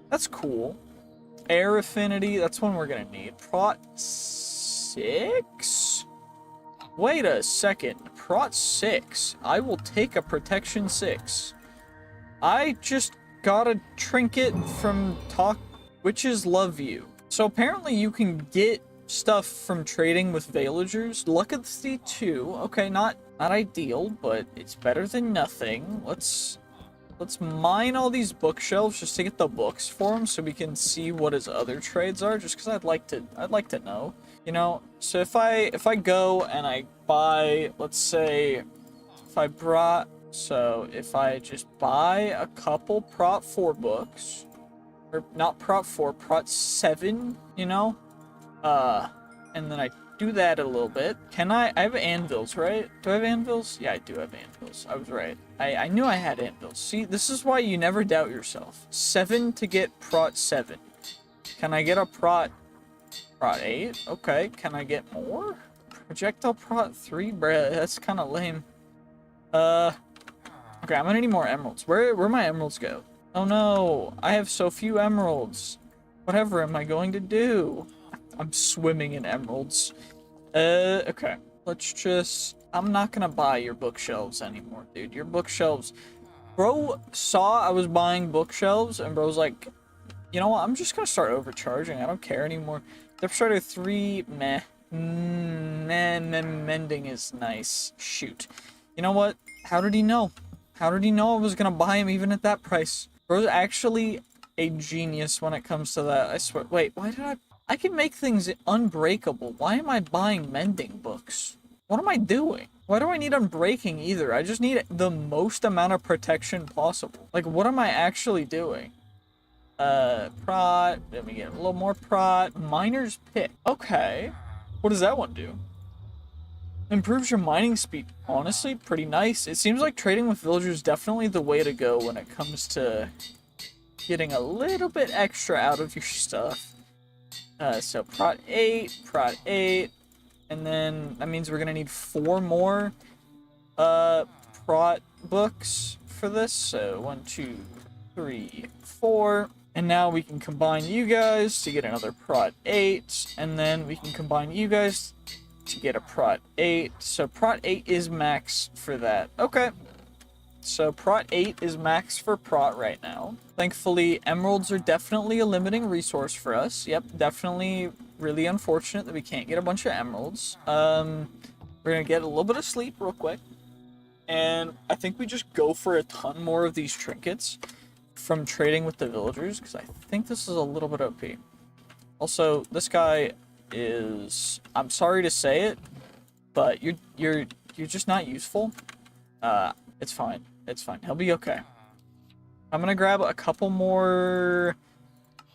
That's cool. Air affinity, that's one we're gonna need. Prot 6? Wait a second. Prot 6. I will take a protection 6. I just got a trinket from Witches Love You. So apparently you can get stuff from trading with villagers. Legacy 2. Okay, not ideal, but it's better than nothing. Let's mine all these bookshelves just to get the books for him so we can see what his other trades are, just because I'd like to know. You know, so if I go and I buy, let's say if I brought So if I just buy a couple Prot 4 books, or not Prot 4, Prot 7, you know? And then I do that a little bit. Can I have anvils, right? Do I have anvils? Yeah, I do have anvils. I was right. I knew I had anvils. See, this is why you never doubt yourself. 7 to get Prot 7. Can I get a Prot 8? Okay, can I get more? Projectile Prot 3? Bruh, that's kind of lame. Okay, I'm gonna need more emeralds. Where my emeralds go? Oh no, I have so few emeralds. Whatever am I going to do? I'm swimming in emeralds. Okay. Let's just... I'm not gonna buy your bookshelves anymore, dude. Your bookshelves... Bro saw I was buying bookshelves, and bro's like, you know what? I'm just gonna start overcharging. I don't care anymore. Depth Strider 3, meh. Mending is nice. Shoot. You know what? How did he know? How did he know I was gonna buy him even at that price? Bro's actually a genius when it comes to that. I swear. Wait, why did I can make things unbreakable. Why am I buying mending books? What am I doing? Why do I need unbreaking either? I just need the most amount of protection possible. Like, what am I actually doing? Prot. Let me get a little more prot. Miner's pick. Okay. What does that one do? Improves your mining speed. Honestly, pretty nice. It seems like trading with villagers is definitely the way to go when it comes to getting a little bit extra out of your stuff. So Prot 8, and then that means we're gonna need 4 more Prot books for this. So 1, 2, 3, 4. And now we can combine you guys to get another Prot 8, and then we can combine you guys to get a Prot 8. So Prot 8 is max for that. Okay. So Prot 8 is max for Prot right now. Thankfully, emeralds are definitely a limiting resource for us. Yep, definitely really unfortunate that we can't get a bunch of emeralds. We're gonna get a little bit of sleep real quick. And I think we just go for a ton more of these trinkets from trading with the villagers, because I think this is a little bit OP. Also, this guy is... I'm sorry to say it, but you're just not useful. It's fine. It's fine. He'll be okay. I'm gonna grab a couple more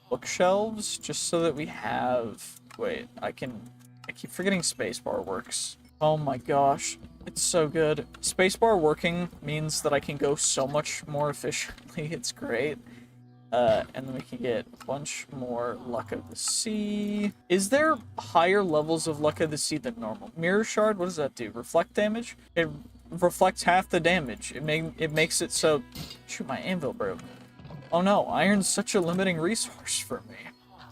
bookshelves just so that we have... Wait, I keep forgetting spacebar works. Oh my gosh. It's so good. Spacebar working means that I can go so much more efficiently. It's great. And then we can get a bunch more Luck of the Sea. Is there higher levels of Luck of the Sea than normal? Mirror Shard, what does that do? Reflect damage? It reflects half the damage. It makes it so... Shoot, my anvil broke. Oh no, iron's such a limiting resource for me.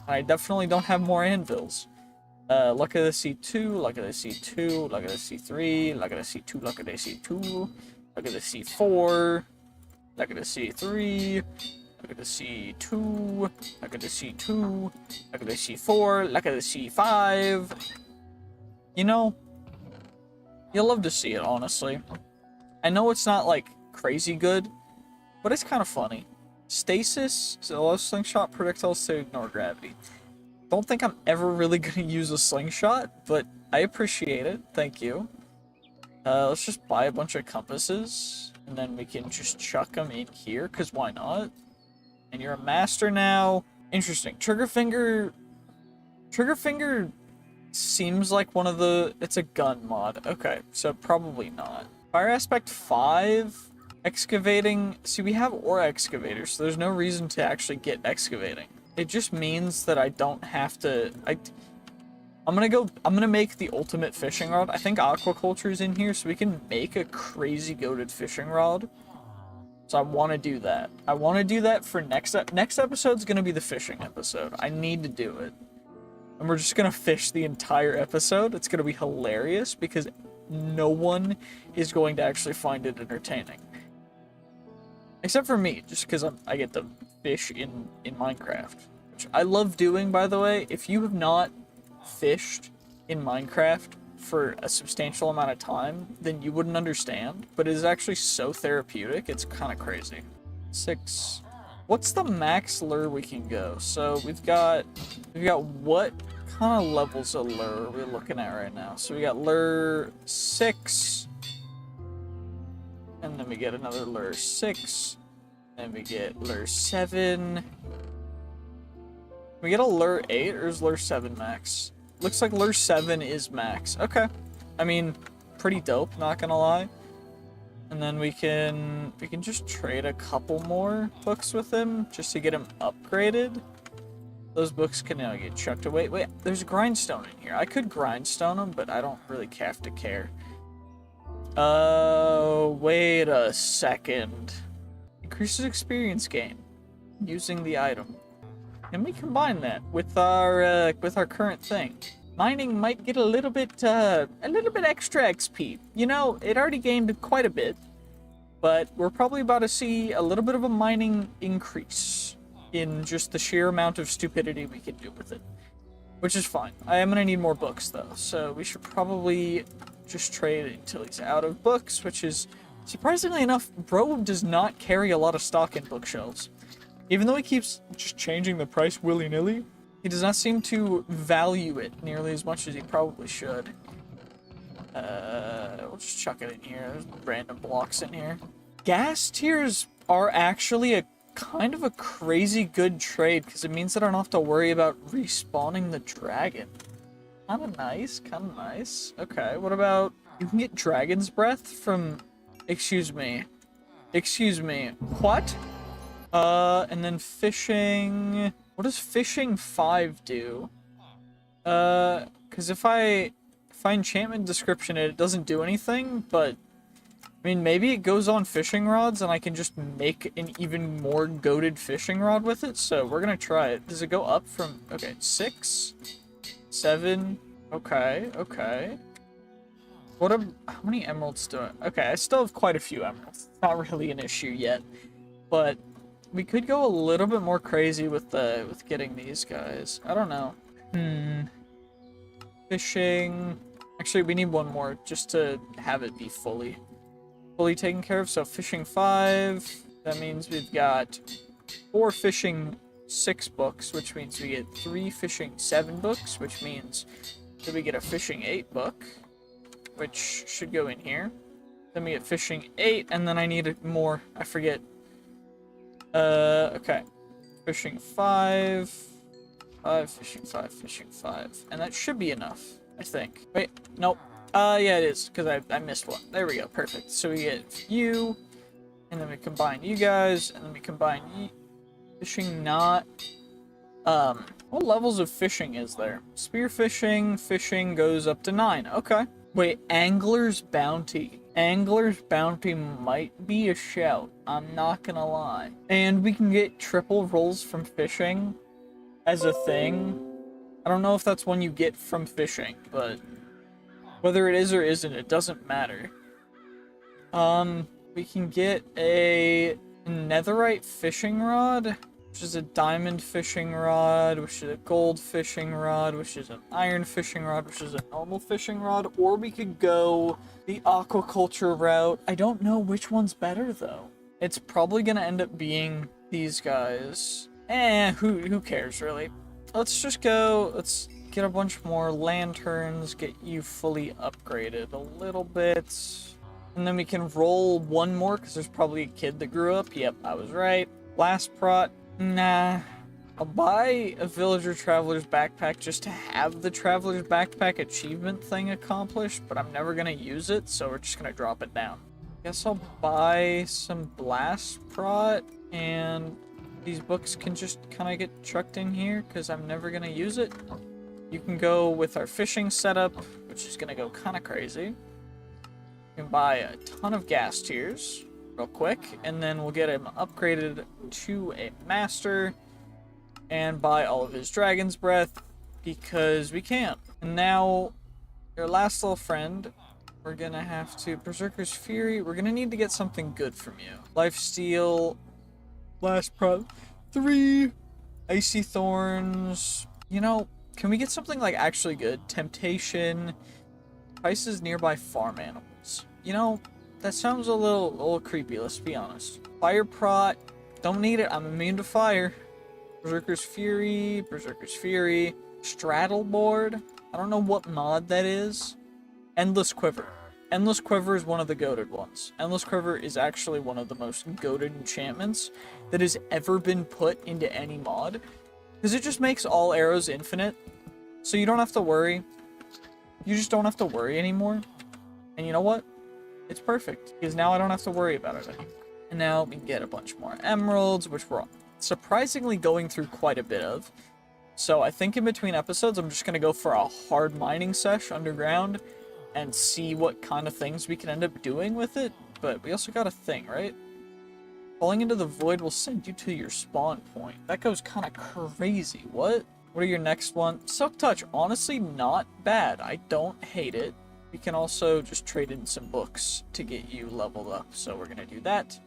I definitely don't have more anvils. Luck of the Sea 2, Luck of the Sea 2, Luck of the Sea 3, Luck of the Sea 2, Luck of the Sea 2, Luck of the Sea 4, Luck of the Sea 3, Luck of the Sea 2, Luck of the Sea 2, Luck of the Sea 4, Luck of the Sea 5. You know, you'll love to see it, honestly. I know it's not, like, crazy good, but it's kind of funny. Stasis, so allow slingshot projectiles to ignore gravity. Don't think I'm ever really gonna use a slingshot, but I appreciate it. Thank you. Let's just buy a bunch of compasses, and then we can just chuck them in here, because why not? And you're a master now. Interesting. Triggerfinger seems like one of the... It's a gun mod. Okay, so probably not. Fire Aspect 5... Excavating... See, we have ore excavators, so there's no reason to actually get excavating. It just means that I don't have to... I'm gonna make the ultimate fishing rod. I think aquaculture is in here, so we can make a crazy goated fishing rod. So I want to do that. I want to do that for next episode's gonna be the fishing episode. I need to do it. And we're just gonna fish the entire episode. It's gonna be hilarious, because no one is going to actually find it entertaining. Except for me, just because I get to fish in Minecraft. Which I love doing, by the way. If you have not fished in Minecraft for a substantial amount of time, then you wouldn't understand. But it is actually so therapeutic, it's kind of crazy. 6. What's the max lure we can go? So we've got what kind of levels of lure are we looking at right now? So we got lure 6. And then we get another lure 6. Then we get lure 7. We get a lure 8, or is lure 7 max? Looks like lure 7 is max. Okay. I mean, pretty dope, not gonna lie. And then we can just trade a couple more books with him just to get him upgraded. Those books can now get chucked away. Wait, there's a grindstone in here. I could grindstone them, but I don't really have to care. Wait a second. Increases experience gain using the item. Can we combine that with our current thing? Mining might get a little bit extra XP. You know, it already gained quite a bit, but we're probably about to see a little bit of a mining increase in just the sheer amount of stupidity we can do with it, which is fine. I am gonna need more books though, so we should probably just trade it until he's out of books, which is, surprisingly enough, bro does not carry a lot of stock in bookshelves. Even though he keeps just changing the price willy-nilly, he does not seem to value it nearly as much as he probably should. We'll just chuck it in here. There's random blocks in here. Gas tiers are actually a kind of a crazy good trade, because it means that I don't have to worry about respawning the dragon. Kinda nice, kinda nice. Okay, what about... You can get dragon's breath from... Excuse me. What? And then fishing... What does fishing 5 do? Because if I enchantment description it doesn't do anything, but... I mean, maybe it goes on fishing rods and I can just make an even more goated fishing rod with it, so we're gonna try it. Does it go up from... Okay, 6? 7? Okay, okay. How many emeralds do I... Okay, I still have quite a few emeralds. It's not really an issue yet, but... We could go a little bit more crazy with getting these guys. I don't know. Fishing. Actually, we need one more just to have it be fully taken care of. So fishing 5. That means we've got 4 fishing 6 books, which means we get 3 fishing 7 books, which means that we get a fishing 8 book, which should go in here. Then we get fishing 8, and then I need more. I forget. Okay. Fishing 5. Fishing 5. And that should be enough, I think. Wait, nope. Yeah, it is, because I missed one. There we go, perfect. So we get you, and then we combine you guys, and then we combine fishing not... What levels of fishing is there? Spear fishing goes up to 9. Okay. Wait, Angler's Bounty. Angler's Bounty might be a shout. I'm not gonna lie. And we can get triple rolls from fishing as a thing. I don't know if that's one you get from fishing, but whether it is or isn't, it doesn't matter. We can get a netherite fishing rod, which is a diamond fishing rod, which is a gold fishing rod, which is an iron fishing rod, which is a normal fishing rod, or we could go the aquaculture route. I don't know which one's better, though. It's probably gonna end up being these guys. Who cares, really? Let's just go, let's get a bunch more lanterns, get you fully upgraded a little bit. And then we can roll one more, because there's probably a kid that grew up. Yep, I was right. Last prot. Nah, I'll buy a villager traveler's backpack just to have the traveler's backpack achievement thing accomplished, but I'm never gonna use it, so we're just gonna drop it down. Guess I'll buy some blast prot, and these books can just kind of get chucked in here because I'm never gonna use it. You can go with our fishing setup, which is gonna go kind of crazy. You can buy a ton of gas tiers real quick, and then we'll get him upgraded to a master and buy all of his dragon's breath because we can. And now your last little friend, we're gonna have to Berserker's Fury. We're gonna need to get something good from you. Lifesteal, Blast Prot 3, Icy Thorns. You know, can we get something like actually good? Temptation, prices nearby farm animals. You know, that sounds a little creepy, let's be honest. Fire Prot, don't need it, I'm immune to fire. Berserker's Fury, Straddle Board, I don't know what mod that is. Endless Quiver. Endless Quiver is one of the goated ones. Endless Quiver is actually one of the most goated enchantments that has ever been put into any mod. Because it just makes all arrows infinite. So you don't have to worry. You just don't have to worry anymore. And you know what? It's perfect. Because now I don't have to worry about it anymore. And now we get a bunch more emeralds, which we're surprisingly going through quite a bit of. So I think in between episodes, I'm just going to go for a hard mining sesh underground and see what kind of things we can end up doing with it. But we also got a thing, right? Falling into the void will send you to your spawn point. That goes kind of crazy. What? What are your next one? Silk Touch, honestly, not bad. I don't hate it. We can also just trade in some books to get you leveled up. So we're going to do that.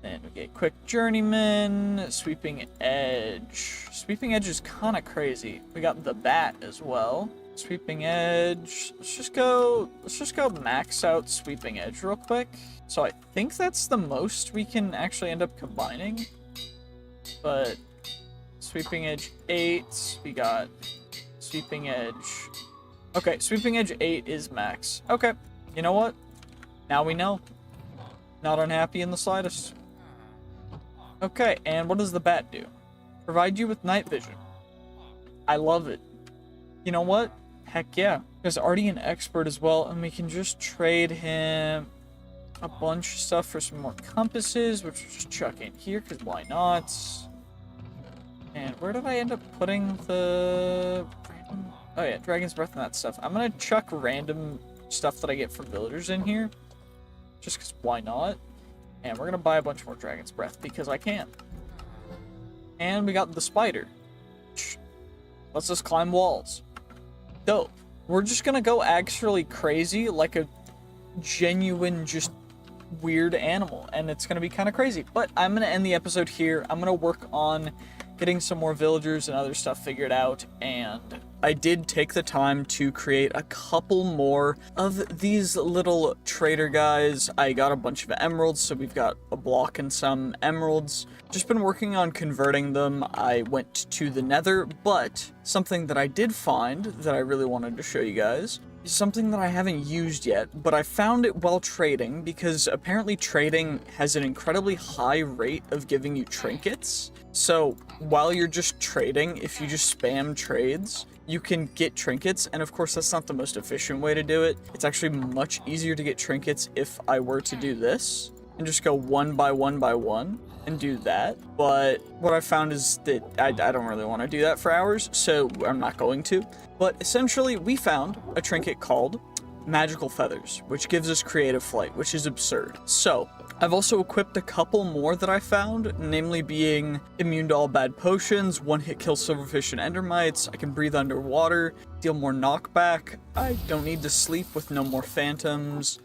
Then we get Quick Journeyman, Sweeping Edge. Sweeping Edge is kind of crazy. We got the Bat as well. Sweeping Edge. Let's just go max out Sweeping Edge real quick. So I think that's the most we can actually end up combining. But Sweeping Edge 8. We got Sweeping Edge. Okay, Sweeping Edge 8 is max. Okay, you know what? Now we know. Not unhappy in the slightest. Okay, and what does the Bat do? Provide you with night vision. I love it. You know what? Heck yeah. There's already an expert as well, and we can just trade him a bunch of stuff for some more compasses, which we'll just chuck in here, because why not? And where did I end up putting the... Oh yeah, Dragon's Breath and that stuff. I'm gonna chuck random stuff that I get from villagers in here, just because why not? And we're gonna buy a bunch more Dragon's Breath, because I can. And we got the spider. Let's just climb walls. Dope. We're just gonna go actually crazy, like a genuine, just weird animal, and it's gonna be kind of crazy. But I'm gonna end the episode here. I'm gonna work on getting some more villagers and other stuff figured out, and I did take the time to create a couple more of these little trader guys. I got a bunch of emeralds, so we've got a block and some emeralds. Just been working on converting them. I went to the Nether, but something that I did find that I really wanted to show you guys is something that I haven't used yet, but I found it while trading, because apparently trading has an incredibly high rate of giving you trinkets. So while you're just trading, if you just spam trades, you can get trinkets, and of course that's not the most efficient way to do it. It's actually much easier to get trinkets if I were to do this and just go one by one and do that. But what I found is that I don't really want to do that for hours, so I'm not going to. But essentially, we found a trinket called Magical Feathers, which gives us creative flight, which is absurd. So I've also equipped a couple more that I found, namely being immune to all bad potions, one-hit kill silverfish and endermites, I can breathe underwater, deal more knockback, I don't need to sleep with no more phantoms,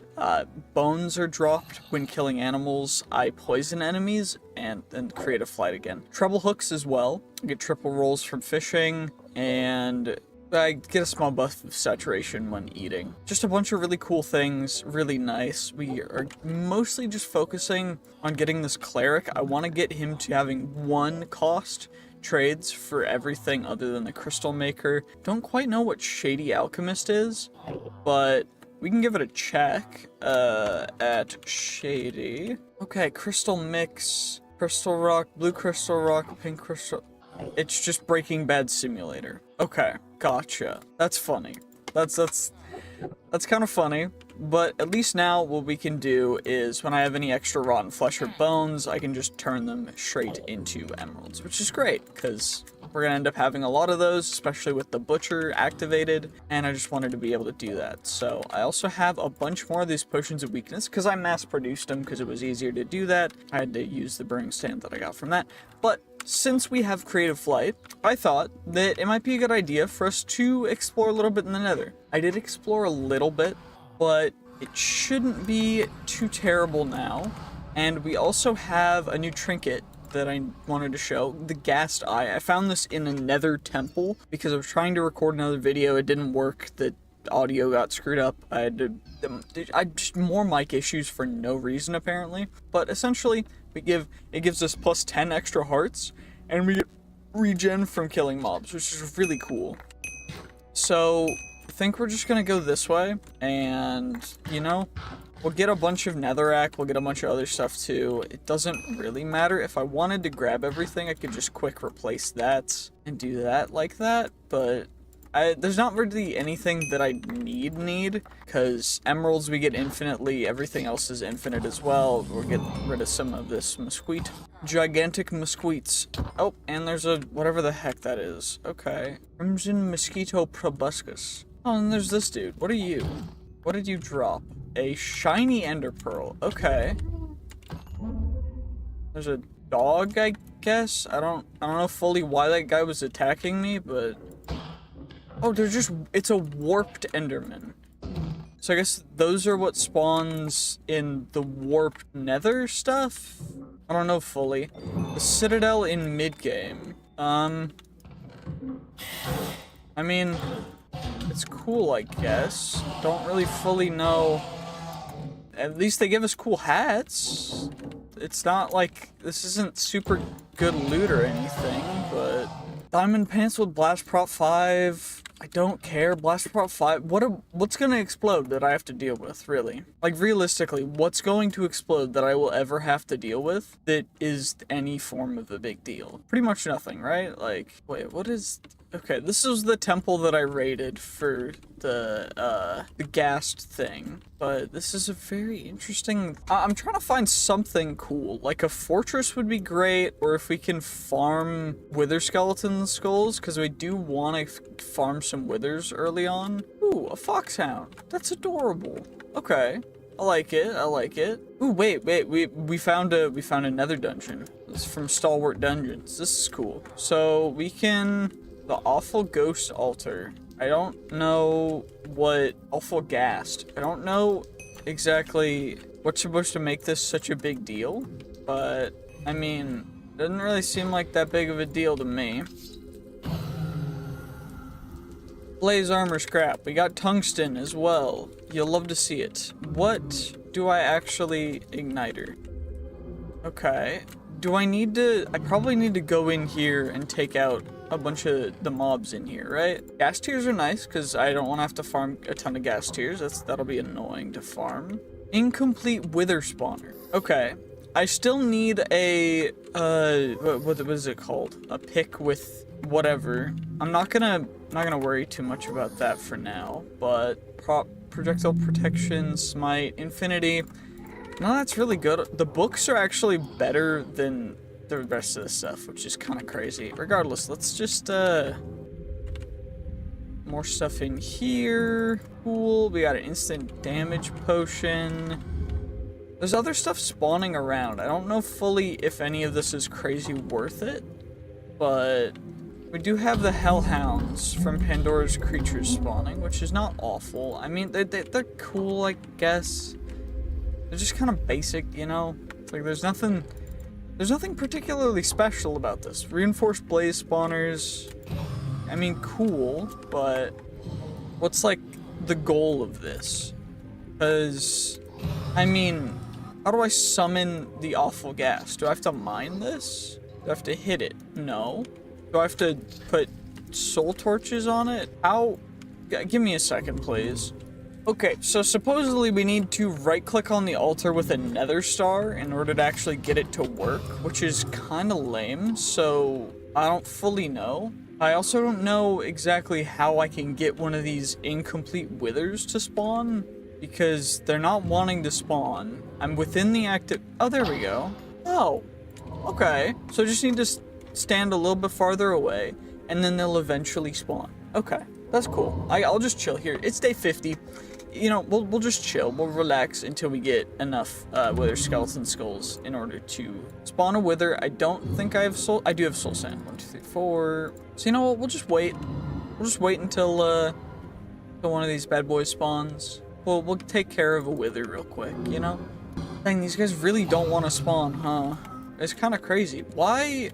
bones are dropped when killing animals, I poison enemies, and then create a flight again. Treble hooks as well, I get triple rolls from fishing, and I get a small buff of saturation when eating. Just a bunch of really cool things, really nice. We are mostly just focusing on getting this cleric. I want to get him to having 1 cost trades for everything other than the crystal maker. Don't quite know what Shady Alchemist is, but we can give it a check at Shady. Okay, crystal mix, crystal rock, blue crystal rock, pink crystal... It's just Breaking Bad Simulator. Okay, gotcha. That's funny. That's kind of funny, but at least now what we can do is when I have any extra rotten flesh or bones, I can just turn them straight into emeralds, which is great because we're gonna end up having a lot of those, especially with the butcher activated, and I just wanted to be able to do that. So I also have a bunch more of these potions of weakness because I mass produced them because it was easier to do that. I had to use the burning stand that I got from that, but since we have creative flight, I thought that it might be a good idea for us to explore a little bit in the Nether. I did explore a little bit, but it shouldn't be too terrible now. And we also have a new trinket that I wanted to show, the Ghast Eye. I found this in a Nether temple because I was trying to record another video. It didn't work. The audio got screwed up. I just more mic issues for no reason apparently. But essentially, it gives us plus 10 extra hearts, and we get regen from killing mobs, which is really cool. So the think we're just gonna go this way, and, you know, we'll get a bunch of netherrack, we'll get a bunch of other stuff too. It doesn't really matter. If I wanted to grab everything, I could just quick replace that and do that like that, but there's not really anything that I need, because emeralds we get infinitely, everything else is infinite as well. We'll get rid of some of this mesquite. Gigantic mesquites. Oh, and there's a, whatever the heck that is. Okay. Crimson Mosquito Proboscis. Oh, and there's this dude. What are you? What did you drop? A shiny ender pearl. Okay. There's a dog, I guess? I don't know fully why that guy was attacking me, but... Oh, it's a warped enderman. So I guess those are what spawns in the warped nether stuff? I don't know fully. The citadel in mid-game. I mean, it's cool, I guess. Don't really fully know. At least they give us cool hats. It's not like, this isn't super good loot or anything, but... Diamond pants with blast prop 5. I don't care. Blast prop 5. What's gonna explode that I have to deal with, really? Like, realistically, what's going to explode that I will ever have to deal with that is any form of a big deal? Pretty much nothing, right? Like, wait, what is... Okay, this is the temple that I raided for the ghast thing. But this is a very interesting... I'm trying to find something cool. Like, a fortress would be great, or if we can farm wither skeleton skulls, because we do want to farm some withers early on. Ooh, a foxhound. That's adorable. Okay. I like it. I like it. Ooh, wait. We found a nether dungeon. This is from Stalwart Dungeons. This is cool. So we can... The awful ghost altar. I don't know what... Awful ghast. I don't know exactly what's supposed to make this such a big deal, but I mean, doesn't really seem like that big of a deal to me. Blaze armor scrap. We got tungsten as well. You'll love to see it. What do I actually igniter? Okay. Do I need to... I probably need to go in here and take out a bunch of the mobs in here, right? Gas tiers are nice, because I don't want to have to farm a ton of gas tiers. That'll be annoying to farm. Incomplete wither spawner. Okay. I still need a... what was it called? A pick with whatever. I'm not gonna worry too much about that for now, but projectile protection, smite, infinity. No, that's really good. The books are actually better than the rest of the stuff, which is kind of crazy. Regardless, let's just, more stuff in here. Cool. We got an instant damage potion. There's other stuff spawning around. I don't know fully if any of this is crazy worth it, but we do have the hellhounds from Pandora's creatures spawning, which is not awful. I mean, they're cool, I guess. They're just kind of basic, you know? It's like there's nothing particularly special about this. Reinforced blaze spawners, I mean, cool, but what's like the goal of this? Because, I mean, how do I summon the awful gas? Do I have to mine this? Do I have to hit it? No. Do I have to put soul torches on it? How? Give me a second, please. Okay, so supposedly we need to right-click on the altar with a nether star in order to actually get it to work, which is kind of lame, so I don't fully know. I also don't know exactly how I can get one of these incomplete withers to spawn, because they're not wanting to spawn. I'm within the active... Oh, there we go. Oh, okay. So I just need to stand a little bit farther away, and then they'll eventually spawn. Okay, that's cool. I'll just chill here. It's day 50. You know, we'll just chill. We'll relax until we get enough wither skeleton skulls in order to spawn a wither. I don't think I have soul... I do have soul sand. 1, 2, 3, 4. So you know what? We'll just wait. We'll just wait until one of these bad boys spawns. We'll take care of a wither real quick, you know? Dang, these guys really don't want to spawn, huh? It's kind of crazy. Why...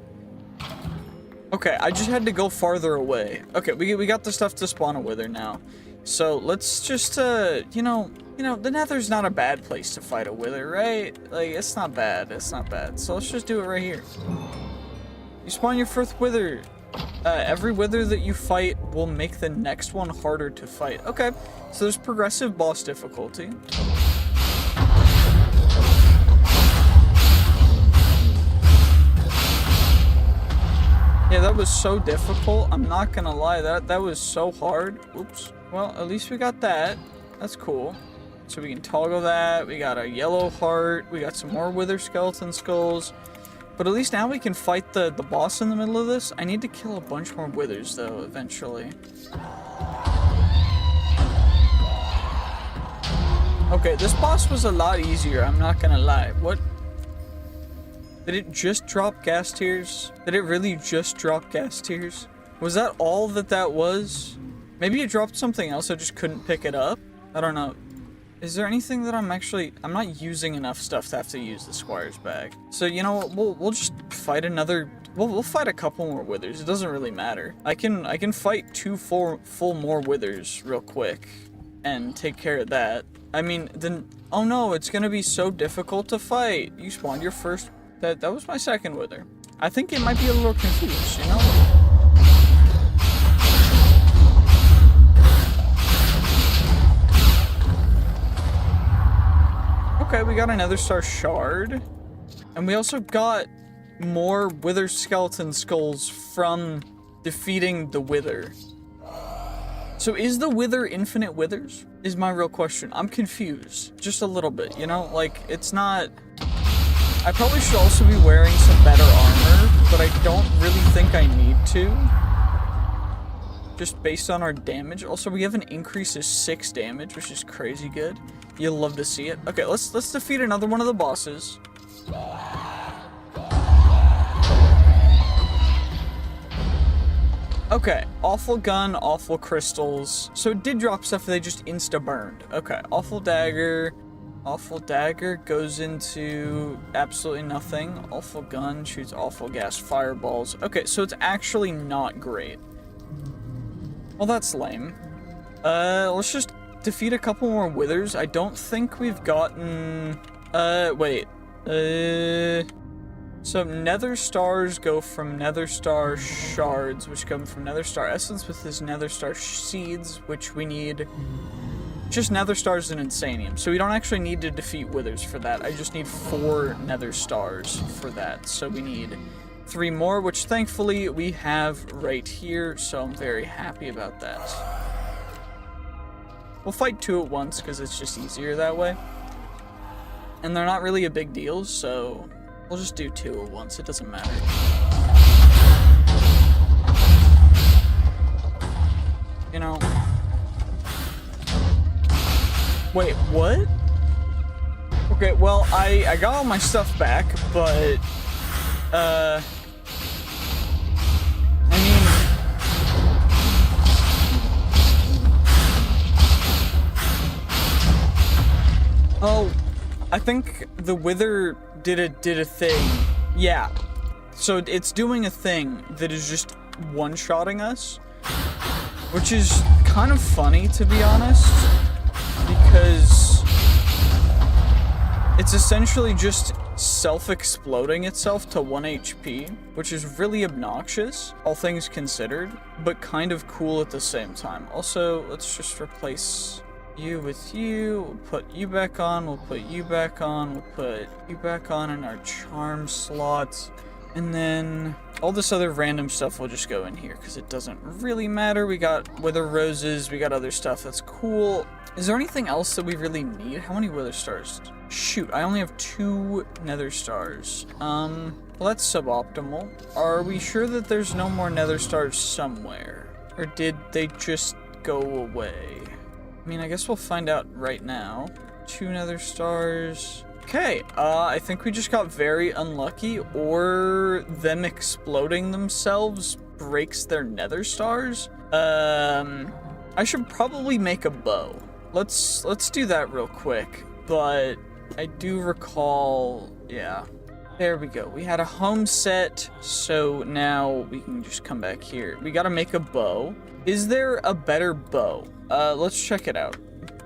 Okay, I just had to go farther away. Okay, we got the stuff to spawn a wither now. So let's just, you know, the nether's not a bad place to fight a wither, right? Like, it's not bad, it's not bad. So let's just do it right here. You spawn your first wither. Every wither that you fight will make the next one harder to fight. Okay, so there's progressive boss difficulty. Yeah, that was so difficult. I'm not gonna lie, that was so hard. Oops. Well, at least we got that. That's cool. So we can toggle that. We got a yellow heart. We got some more wither skeleton skulls. But at least now we can fight the boss in the middle of this. I need to kill a bunch more withers, though, eventually. Okay, this boss was a lot easier, I'm not gonna lie. What? Did it just drop gas tears? Did it really just drop gas tears? Was that all that was? Maybe it dropped something else, I just couldn't pick it up? I don't know. Is there anything that I'm not using enough stuff to have to use the squire's bag. So, you know, we'll just fight another, we'll fight a couple more withers. It doesn't really matter. I can fight 2 full more withers real quick and take care of that. I mean, then, oh no, it's gonna be so difficult to fight. You spawned your first, that was my second wither. I think it might be a little confused, you know? Okay, we got another star shard. And we also got more wither skeleton skulls from defeating the wither. So is the wither infinite withers? Is my real question. I'm confused. Just a little bit, you know? Like, it's not... I probably should also be wearing some better armor, but I don't really think I need to. Just based on our damage. Also, we have an increase of 6 damage, which is crazy good. You'll love to see it. Okay, let's defeat another one of the bosses. Okay, awful gun, awful crystals. So it did drop stuff, they just insta-burned. Okay, awful dagger. Awful dagger goes into absolutely nothing. Awful gun shoots awful gas fireballs. Okay, so it's actually not great. Well, that's lame. Let's just defeat a couple more withers. I don't think we've gotten... wait. So nether stars go from nether star shards, which come from nether star essence with his nether star seeds, which we need just nether stars and insanium. So we don't actually need to defeat withers for that. I just need 4 nether stars for that. So we need 3 more, which thankfully we have right here. So I'm very happy about that. We'll fight 2 at once because it's just easier that way. And they're not really a big deal, so we'll just do 2 at once. It doesn't matter. You know. Wait, what? Okay, well, I got all my stuff back, but, I mean, oh, I think the wither did a thing. Yeah. So it's doing a thing that is just one-shotting us, which is kind of funny, to be honest, because it's essentially just self-exploding itself to 1 HP, which is really obnoxious, all things considered, but kind of cool at the same time. Also, let's just replace you with you, we'll put you back on, we'll put you back on, we'll put you back on in our charm slot, and then all this other random stuff will just go in here, because it doesn't really matter. We got wither roses, we got other stuff that's cool. Is there anything else that we really need? How many wither stars? Shoot, I only have 2 nether stars. Well, that's suboptimal. Are we sure that there's no more nether stars somewhere? Or did they just go away? I mean, I guess we'll find out right now. 2 nether stars. Okay, I think we just got very unlucky, or them exploding themselves breaks their nether stars. I should probably make a bow. Let's do that real quick, but I do recall, yeah. There we go. We had a home set, so now we can just come back here. We gotta make a bow. Is there a better bow? Let's check it out.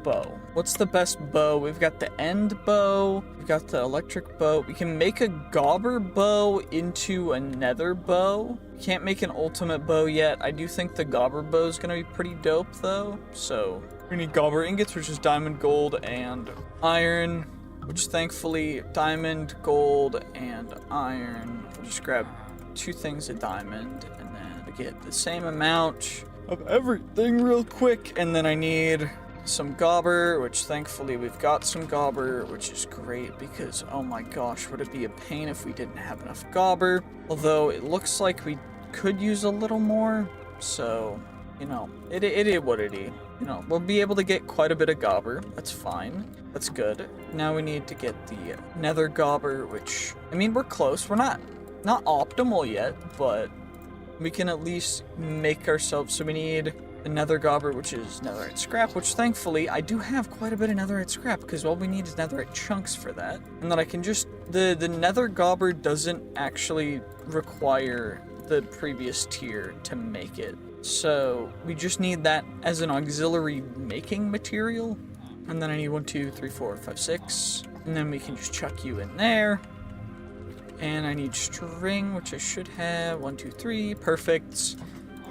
Bow. What's the best bow? We've got the end bow. We've got the electric bow. We can make a gobber bow into a nether bow. We can't make an ultimate bow yet. I do think the gobber bow is going to be pretty dope, though. So we need gobber ingots, which is diamond, gold, and iron. Which, thankfully, diamond, gold, and iron. We'll just grab 2 things of diamond, and then we get the same amount of everything real quick. And then I need some gobber, which thankfully we've got some gobber, which is great because, oh my gosh, would it be a pain if we didn't have enough gobber. Although it looks like we could use a little more, so, you know, it is what it is. You know, we'll be able to get quite a bit of gobber. That's fine. That's good. Now we need to get the nether gobber, which, I mean, we're close. We're not optimal yet, but we can at least make ourselves, so we need the nether gobber, which is netherite scrap, which thankfully I do have quite a bit of netherite scrap because all we need is netherite chunks for that. And then I can just, the nether gobber doesn't actually require the previous tier to make it. So we just need that as an auxiliary making material. And then I need 1, 2, 3, 4, 5, 6. And then we can just chuck you in there. And I need string, which I should have. 1, 2, 3, perfect.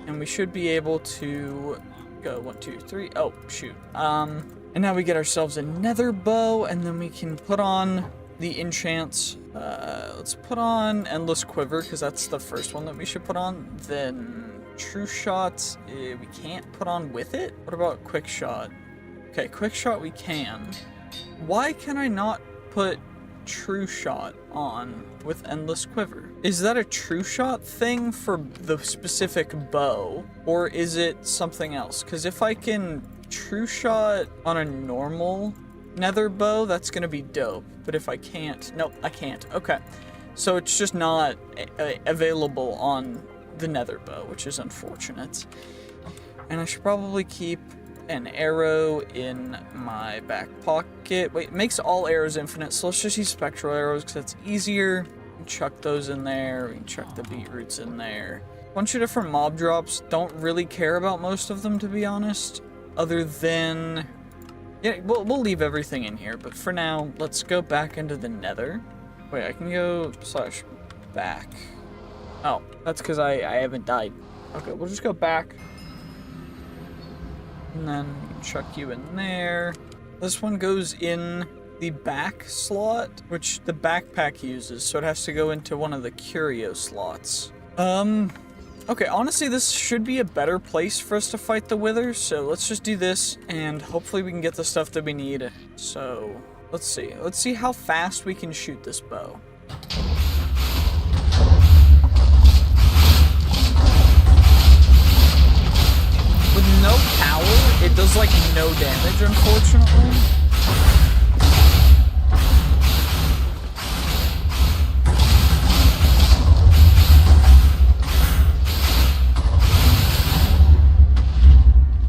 And we should be able to go 1, 2, 3. Oh, shoot. And now we get ourselves a nether bow, and then we can put on the enchants. Let's put on endless quiver, because that's the first one that we should put on. Then true shot, we can't put on with it. What about quick shot? Okay, quick shot we can. Why can I not put true shot on with endless quiver? Is that a true shot thing for the specific bow, or is it something else? Because if I can true shot on a normal nether bow, that's gonna be dope. But if I can't, nope, I can't. Okay, so it's just not available on the nether bow, which is unfortunate. And I should probably keep an arrow in my back pocket. Wait, it makes all arrows infinite, so let's just use spectral arrows because that's easier. We can chuck those in there. We can chuck the beetroots in there. A bunch of different mob drops. Don't really care about most of them, to be honest. Other than, yeah, we'll leave everything in here. But for now, let's go back into the nether. Wait, I can go / back. Oh, that's because I haven't died. Okay, we'll just go back. And then chuck you in there. This one goes in the back slot, which the backpack uses, so it has to go into one of the curio slots. Okay, honestly, this should be a better place for us to fight the withers, so let's just do this, and hopefully we can get the stuff that we need. So, let's see. Let's see how fast we can shoot this bow. With no power, it does like no damage, unfortunately.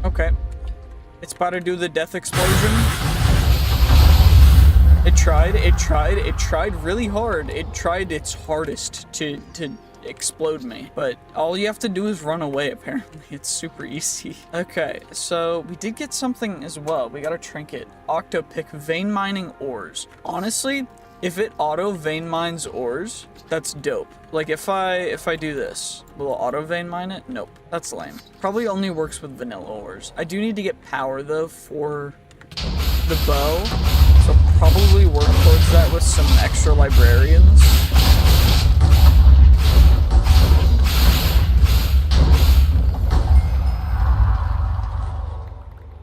Okay. It's about to do the death explosion. It tried really hard. It tried its hardest to explode me, but all you have to do is run away, apparently. It's super easy. Okay, so we did get something as well. We got a trinket. Octopick vein mining ores. Honestly, if it auto vein mines ores, that's dope. Like if I do this, will it auto vein mine it? Nope, that's lame. Probably only works with vanilla ores. I do need to get power though for the bow, so probably work towards that with some extra librarians.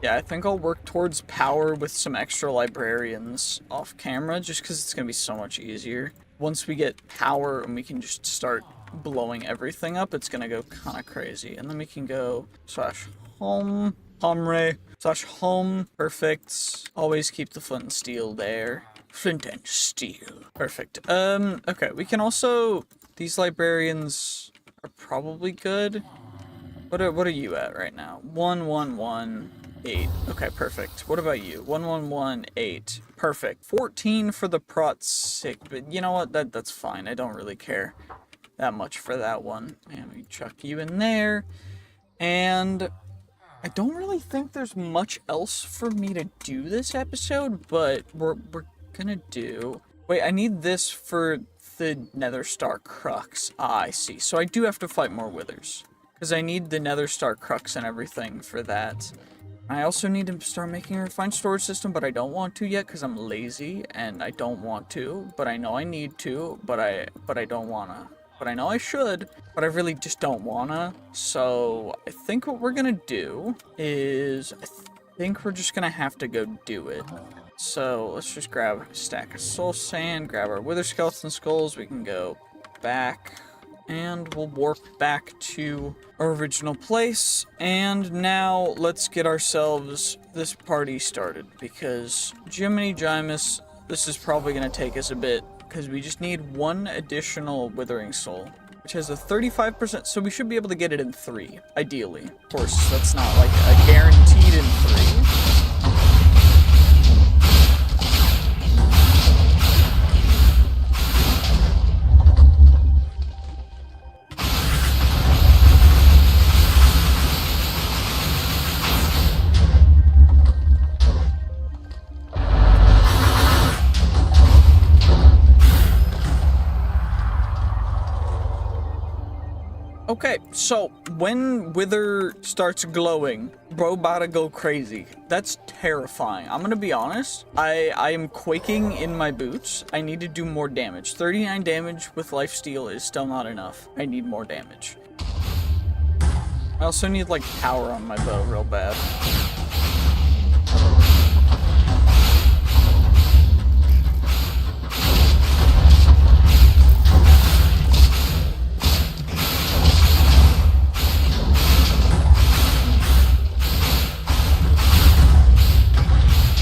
Yeah, I think I'll work towards power with some extra librarians off camera, just because it's going to be so much easier. Once we get power and we can just start blowing everything up, it's going to go kind of crazy. And then we can go /home, /home, perfect. Always keep the flint and steel there. Flint and steel. Perfect. Okay, we can also, these librarians are probably good. What are you at right now? 1118. Okay, perfect. What about you? 1118. Perfect. 14 for the prot 6, but you know what? That's fine. I don't really care that much for that one. And we chuck you in there. And I don't really think there's much else for me to do this episode, but we're gonna do... Wait, I need this for the Nether Star Crux. Ah, I see. So I do have to fight more Withers, because I need the Nether Star Crux and everything for that. I also need to start making a refined storage system, but I don't want to yet because I'm lazy and I don't want to, but I know I need to, but I don't wanna. But I know I should, but I really just don't wanna. So I think what we're gonna do is, I think we're just gonna have to go do it. So let's just grab a stack of soul sand, grab our wither skeleton skulls, we can go back, and we'll warp back to our original place. And now let's get ourselves this party started, because Jiminy Jimus, this is probably gonna take us a bit, because we just need one additional withering soul, which has a 35%, so we should be able to get it in 3, ideally. Of course, that's not like a guaranteed in 3. Okay, so when Wither starts glowing, bro about to go crazy. That's terrifying. I'm gonna be honest. I am quaking in my boots. I need to do more damage. 39 damage with lifesteal is still not enough. I need more damage. I also need like power on my bow real bad.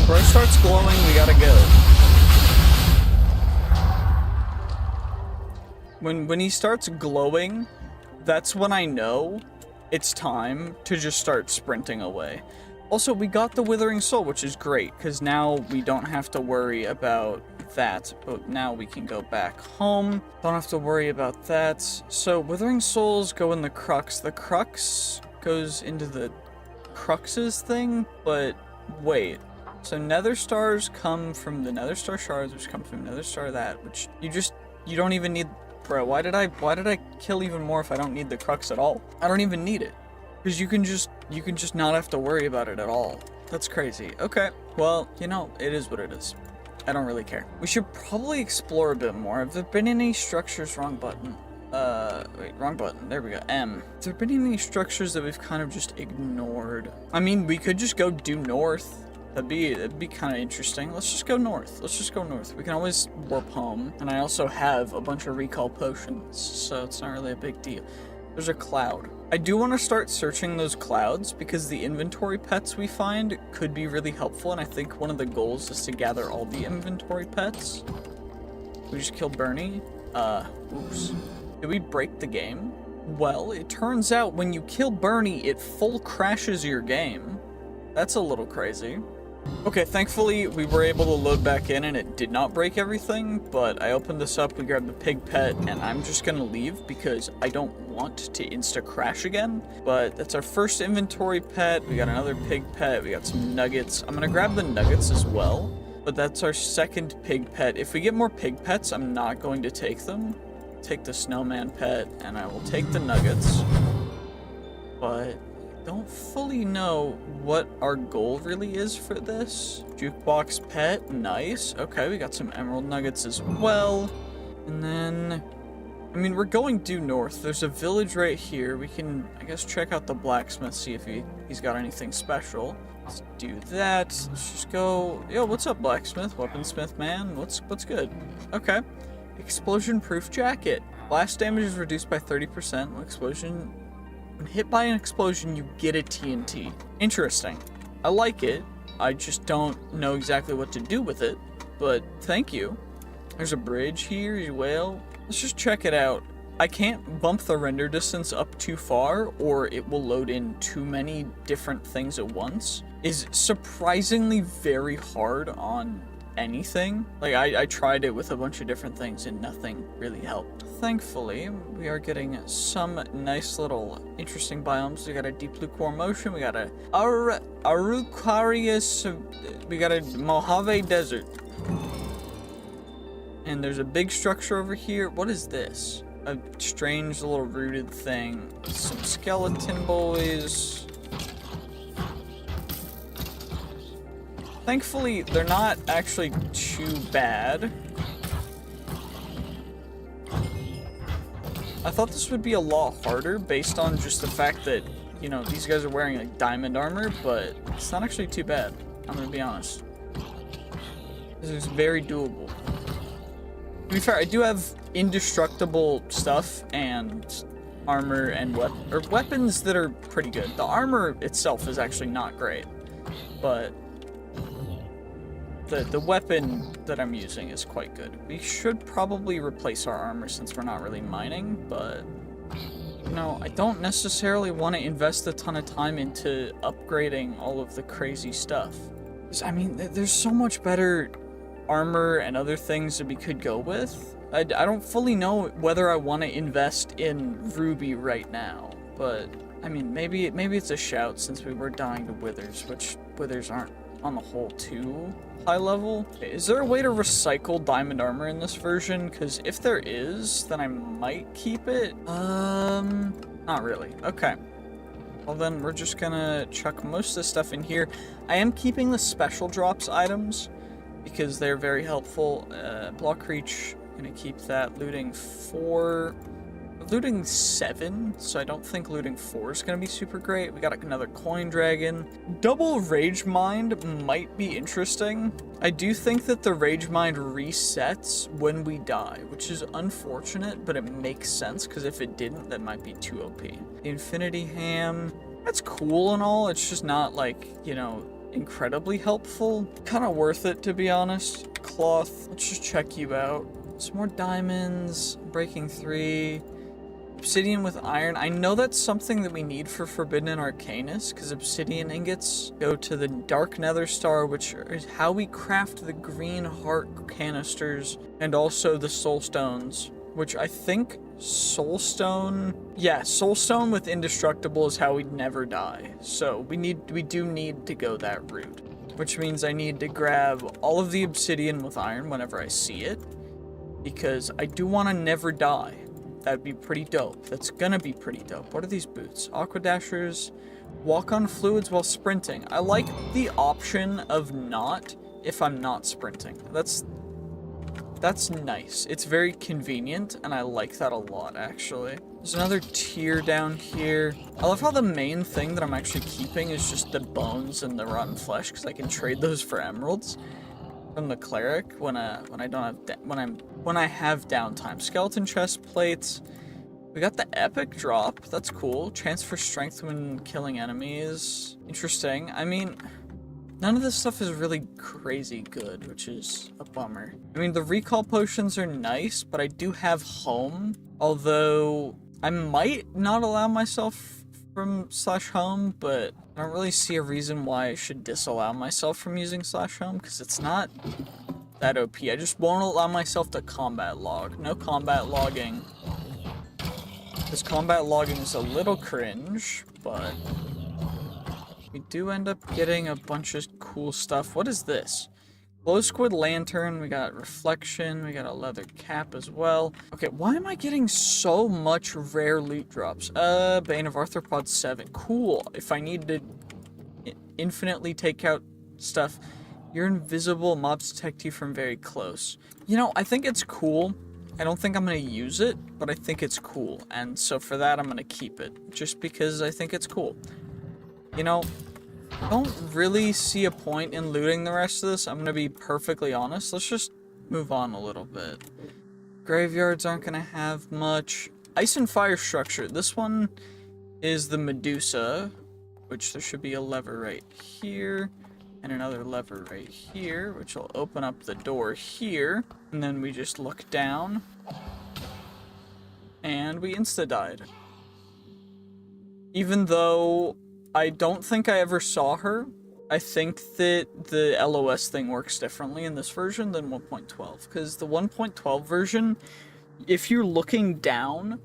Bro starts glowing, we gotta go. When he starts glowing, that's when I know it's time to just start sprinting away. Also, we got the Withering Soul, which is great, because now we don't have to worry about that. But now we can go back home. Don't have to worry about that. So, Withering Souls go in the Crux. The Crux goes into the Cruxes thing, but wait. So Nether Stars come from the Nether Star Shards, which come from Nether Star that, which you don't even need. Bro, why did I kill even more if I don't need the Crux at all? I don't even need it. Because you can just not have to worry about it at all. That's crazy. Okay, well, you know, it is what it is. I don't really care. We should probably explore a bit more. Have there been any structures, wrong button? Wait, wrong button. There we go. M. Have there been any structures that we've kind of just ignored? I mean, we could just go due north. That'd be kind of interesting. Let's just go north. Let's just go north. We can always warp home. And I also have a bunch of recall potions, so it's not really a big deal. There's a cloud. I do want to start searching those clouds because the inventory pets we find could be really helpful, and I think one of the goals is to gather all the inventory pets. We just killed Bernie. Oops. Did we break the game? Well, it turns out when you kill Bernie, it full crashes your game. That's a little crazy. Okay, thankfully we were able to load back in and it did not break everything, but I opened this up, we grabbed the pig pet, and I'm just gonna leave because I don't want to insta-crash again. But that's our first inventory pet, we got another pig pet, we got some nuggets. I'm gonna grab the nuggets as well, but that's our second pig pet. If we get more pig pets, I'm not going to take them. Take the snowman pet, and I will take the nuggets. But don't fully know what our goal really is for this. Jukebox pet, nice. Okay, we got some emerald nuggets as well. And then, I mean, we're going due north. There's a village right here. We can, I guess, check out the blacksmith, see if he's got anything special. Let's do that. Let's just go. Yo, what's up, blacksmith? Weaponsmith man? What's good? Okay. Explosion proof jacket. Blast damage is reduced by 30%. When hit by an explosion, you get a TNT. Interesting. I like it. I just don't know exactly what to do with it, but thank you. There's a bridge here, well, let's just check it out. I can't bump the render distance up too far, or it will load in too many different things at once. Is surprisingly very hard on anything. Like, I tried it with a bunch of different things and nothing really helped. Thankfully, we are getting some nice little interesting biomes. We got a deep lukewarm ocean, we got a Arucarius, we got a Mojave Desert. And there's a big structure over here. What is this? A strange little rooted thing. Some skeleton boys. Thankfully, they're not actually too bad. I thought this would be a lot harder based on just the fact that, you know, these guys are wearing like diamond armor, but it's not actually too bad. I'm gonna be honest. This is very doable. To be fair, I do have indestructible stuff and armor and weapons that are pretty good. The armor itself is actually not great, but the weapon that I'm using is quite good. We should probably replace our armor since we're not really mining, but you know, I don't necessarily want to invest a ton of time into upgrading all of the crazy stuff. I mean, there's so much better armor and other things that we could go with. I don't fully know whether I want to invest in Ruby right now, but I mean, maybe it's a shout since we were dying to withers, which withers aren't on the whole too high level. Is there a way to recycle diamond armor in this version? Because if there is, then I might keep it. Not really. Okay. Well then, we're just gonna chuck most of this stuff in here. I am keeping the special drops items because they're very helpful. Block reach, gonna keep that. Looting 4. Looting 7, so I don't think looting 4 is gonna be super great. We got another coin dragon. Double rage mind might be interesting. I do think that the rage mind resets when we die, which is unfortunate, but it makes sense because if it didn't, that might be too OP. The infinity ham, that's cool and all. It's just not like, you know, incredibly helpful. Kind of worth it, to be honest. Cloth, let's just check you out. Some more diamonds, breaking 3. Obsidian with iron. I know that's something that we need for Forbidden and Arcanus, because obsidian ingots go to the Dark Nether Star, which is how we craft the green heart canisters, and also the soul stones, which I think soulstone with indestructible is how we'd never die. So we do need to go that route, which means I need to grab all of the obsidian with iron whenever I see it, because I do want to never die. That'd be pretty dope. That's gonna be pretty dope. What are these boots? Aqua dashers. Walk on fluids while sprinting. I like the option of not if I'm not sprinting. That's nice. It's very convenient, and I like that a lot, actually. There's another tier down here. I love how the main thing that I'm actually keeping is just the bones and the rotten flesh, because I can trade those for emeralds from the cleric when I have downtime. Skeleton chest plates. We got the epic drop. That's cool. Chance for strength when killing enemies. Interesting. I mean, none of this stuff is really crazy good, which is a bummer. I mean, the recall potions are nice, but I do have home. Although I might not allow myself from /home, but I don't really see a reason why I should disallow myself from using /home, because it's not that OP. I just won't allow myself to combat log. No combat logging. Because combat logging is a little cringe, but we do end up getting a bunch of cool stuff. What is this? Glow squid lantern, we got reflection, we got a leather cap as well. Okay, why am I getting so much rare loot drops? Bane of Arthropod 7, cool. If I need to infinitely take out stuff, you're invisible, mobs detect you from very close. You know, I think it's cool. I don't think I'm gonna use it, but I think it's cool. And so for that, I'm gonna keep it, just because I think it's cool. You know, I don't really see a point in looting the rest of this. I'm gonna be perfectly honest. Let's just move on a little bit. Graveyards aren't gonna have much. Ice and fire structure. This one is the Medusa, which there should be a lever right here, and another lever right here, which will open up the door here. And then we just look down, and we insta-died. Even though I don't think I ever saw her, I think that the LOS thing works differently in this version than 1.12, because the 1.12 version, if you're looking down,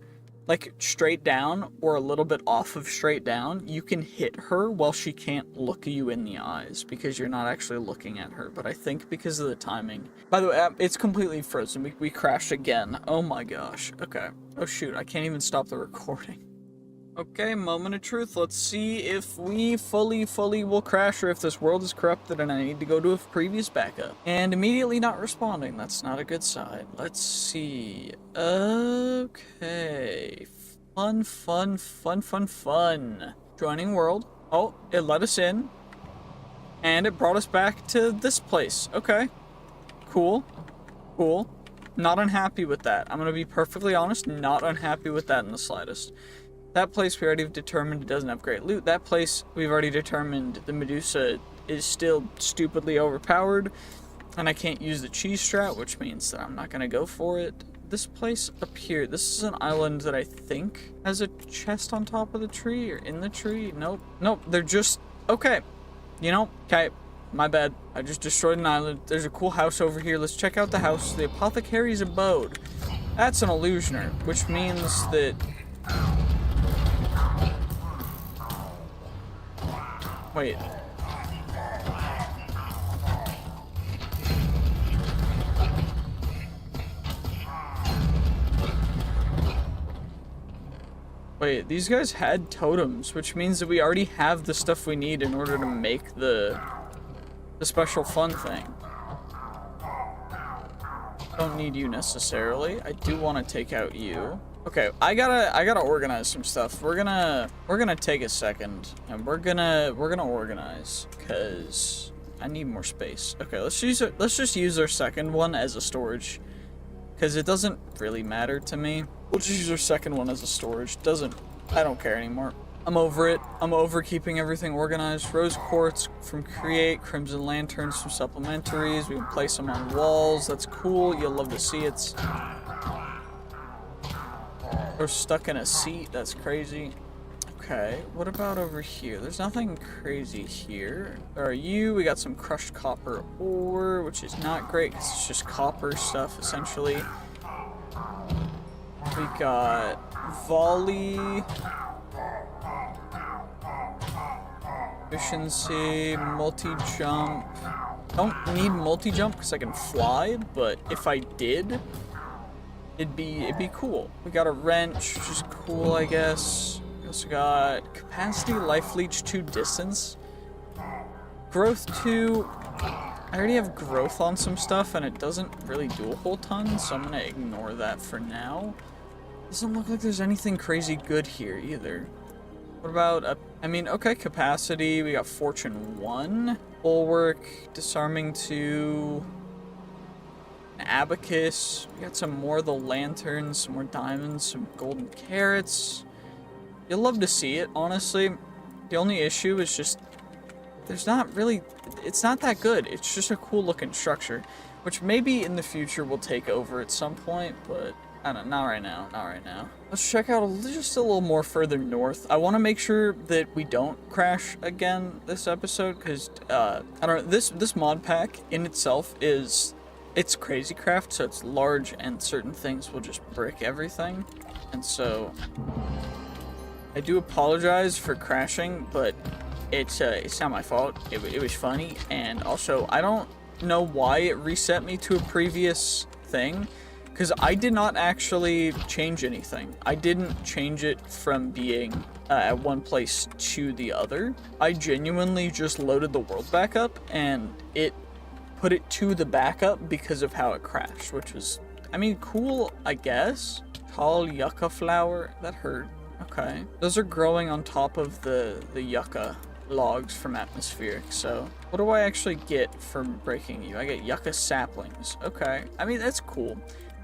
like straight down or a little bit off of straight down, you can hit her while she can't look you in the eyes because you're not actually looking at her. But I think because of the timing. By the way, it's completely frozen. We crashed again. Oh my gosh. Okay. Oh shoot, I can't even stop the recording. Okay, moment of truth. Let's see if we fully will crash or if this world is corrupted and I need to go to a previous backup. And immediately not responding. That's not a good sign. Let's see. Okay. Fun. Joining world. Oh, it let us in. And it brought us back to this place. Okay. Cool. Not unhappy with that. I'm gonna be perfectly honest, not unhappy with that in the slightest. That place we already determined it doesn't have great loot. That place we've already determined the Medusa is still stupidly overpowered. And I can't use the cheese strat, which means that I'm not going to go for it. This place up here, this is an island that I think has a chest on top of the tree or in the tree. Nope, they're just, okay. You know, okay, my bad. I just destroyed an island. There's a cool house over here. Let's check out the house. The apothecary's abode. That's an illusioner, which means that... Wait. Wait, these guys had totems, which means that we already have the stuff we need in order to make the special fun thing. Don't need you necessarily. I do want to take out you. Okay, I gotta organize some stuff. We're gonna take a second and we're gonna organize because I need more space. Okay, let's just use our second one as a storage because it doesn't really matter to me. We'll just use our second one as a storage. I don't care anymore. I'm over it. I'm over keeping everything organized. Rose quartz from Create, Crimson Lanterns from Supplementaries. We can place them on walls. That's cool. You'll love to see it. We're stuck in a seat. That's crazy. Okay, what about over here? There's nothing crazy here. There are you. We got some crushed copper ore, which is not great because it's just copper stuff, essentially. We got volley, efficiency, multi-jump. Don't need multi-jump because I can fly, but if I did, it'd be cool. We got a wrench, which is cool, I guess. We also got capacity, life leech 2, distance, growth 2. I already have growth on some stuff, and it doesn't really do a whole ton, so I'm gonna ignore that for now. Doesn't look like there's anything crazy good here either. What about, okay, capacity, we got fortune 1, bulwark, disarming 2, an abacus, we got some more of the lanterns, some more diamonds, some golden carrots. You'll love to see it, honestly. The only issue is just, there's not really, it's not that good. It's just a cool looking structure, which maybe in the future will take over at some point, but I don't know, not right now. Let's check out just a little more further north. I want to make sure that we don't crash again this episode, because, I don't know, this mod pack in itself it's crazy craft, so it's large and certain things will just brick everything. And so, I do apologize for crashing, but it's not my fault. It was funny, and also, I don't know why it reset me to a previous thing. Because I did not actually change anything. I didn't change it from being at one place to the other. I genuinely just loaded the world back up and it put it to the backup because of how it crashed, which was, I mean, cool, I guess. Tall yucca flower, that hurt. Okay. Those are growing on top of the yucca logs from atmospheric, so what do I actually get from breaking you? I get yucca saplings. Okay. I mean, that's cool.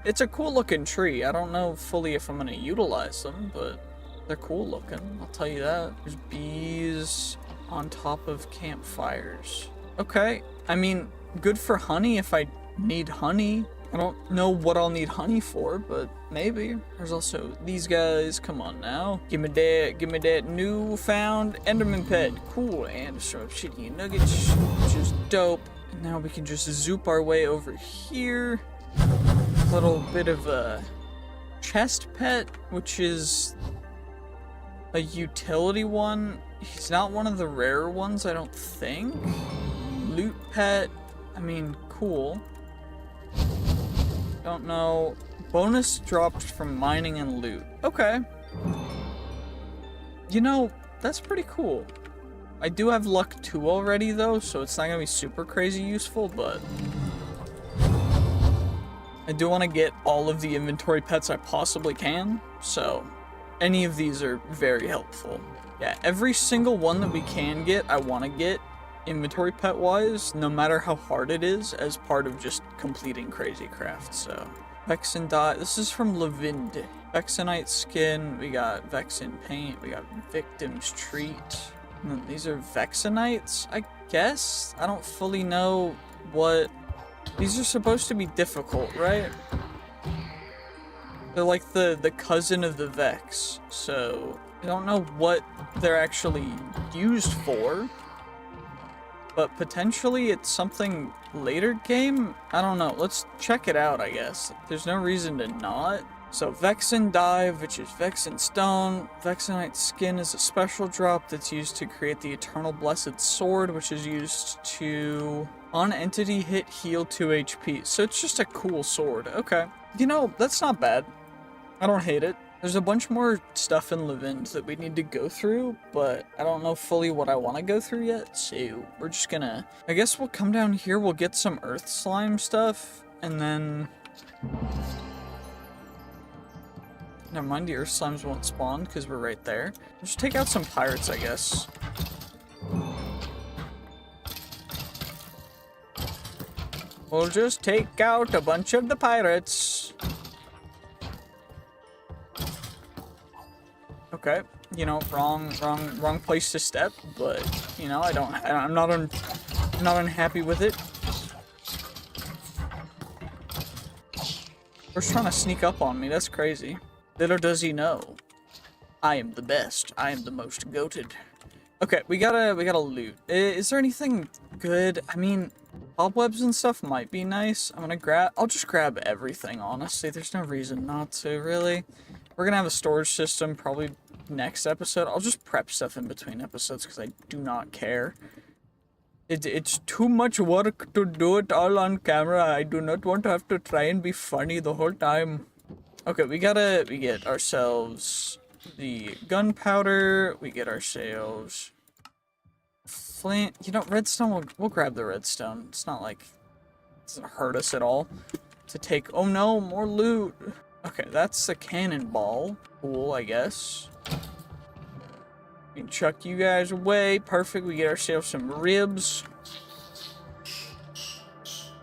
It's a cool looking tree. I don't know fully if I'm going to utilize them, but they're cool looking. I'll tell you that. There's bees on top of campfires. Okay. I mean, good for honey if I need honey, I don't know what I'll need honey for, but maybe. There's also these guys. Come on now. Give me that newfound Enderman pet. Cool. And some shitty nuggets, which is dope. And now we can just zoop our way over here. A little bit of a chest pet, which is a utility one. He's not one of the rarer ones, I don't think. Loot pet. I mean, cool. Don't know. Bonus dropped from mining and loot. Okay. You know, that's pretty cool. I do have luck 2 already though, so it's not gonna be super crazy useful, but I do want to get all of the inventory pets I possibly can, so any of these are very helpful. Yeah, every single one that we can get, I want to get inventory pet wise, no matter how hard it is, as part of just completing crazy craft. So Vexen dye, this is from Levinde. Vexenite skin, we got Vexen paint, we got victim's treat. And then these are Vexenites, I guess? I don't fully know what... These are supposed to be difficult, right? They're like the cousin of the Vex, so I don't know what they're actually used for. But potentially it's something later game? I don't know. Let's check it out, I guess. There's no reason to not. So Vexen dye, which is Vexen stone. Vexenite skin is a special drop that's used to create the Eternal Blessed Sword, which is used to, on entity hit, heal 2 HP. So it's just a cool sword. Okay. You know, that's not bad. I don't hate it. There's a bunch more stuff in Levinde that we need to go through, but I don't know fully what I want to go through yet, so we're just gonna... I guess we'll come down here, we'll get some earth slime stuff, and then... Never mind, the earth slimes won't spawn because we're right there. We'll just take out some pirates, I guess. We'll just take out a bunch of the pirates. Okay, you know, wrong place to step, but you know, I'm not unhappy with it. We're trying to sneak up on me. That's crazy. Little does he know, I am the best. I am the most goated. Okay, we gotta loot. Is there anything good? I mean, cobwebs and stuff might be nice. I'll just grab everything, honestly. There's no reason not to, really. We're gonna have a storage system probably next episode. I'll just prep stuff in between episodes because I do not care. It's too much work to do it all on camera. I do not want to have to try and be funny the whole time. Okay, we get ourselves the gunpowder. We get ourselves flint. You know, redstone, we'll grab the redstone. It's not like it doesn't hurt us at all to take. Oh no, more loot. Okay, that's the cannonball. Cool, I guess. We can chuck you guys away. Perfect. We get ourselves some ribs.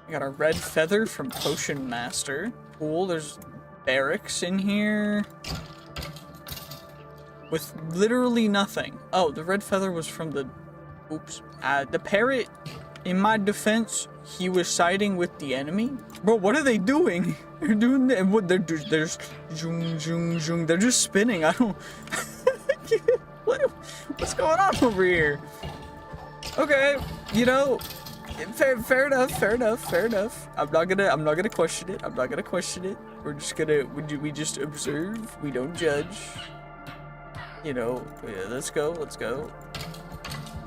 We got our red feather from Potion Master. Cool, there's barracks in here. With literally nothing. Oh, the red feather was from the... Oops. The parrot, in my defense, he was siding with the enemy. Bro, what are they doing? They're doing that. What they're just spinning. I don't. What's going on over here? Okay, you know, fair enough. I'm not gonna question it. We're just gonna we just observe. We don't judge. You know, yeah, let's go.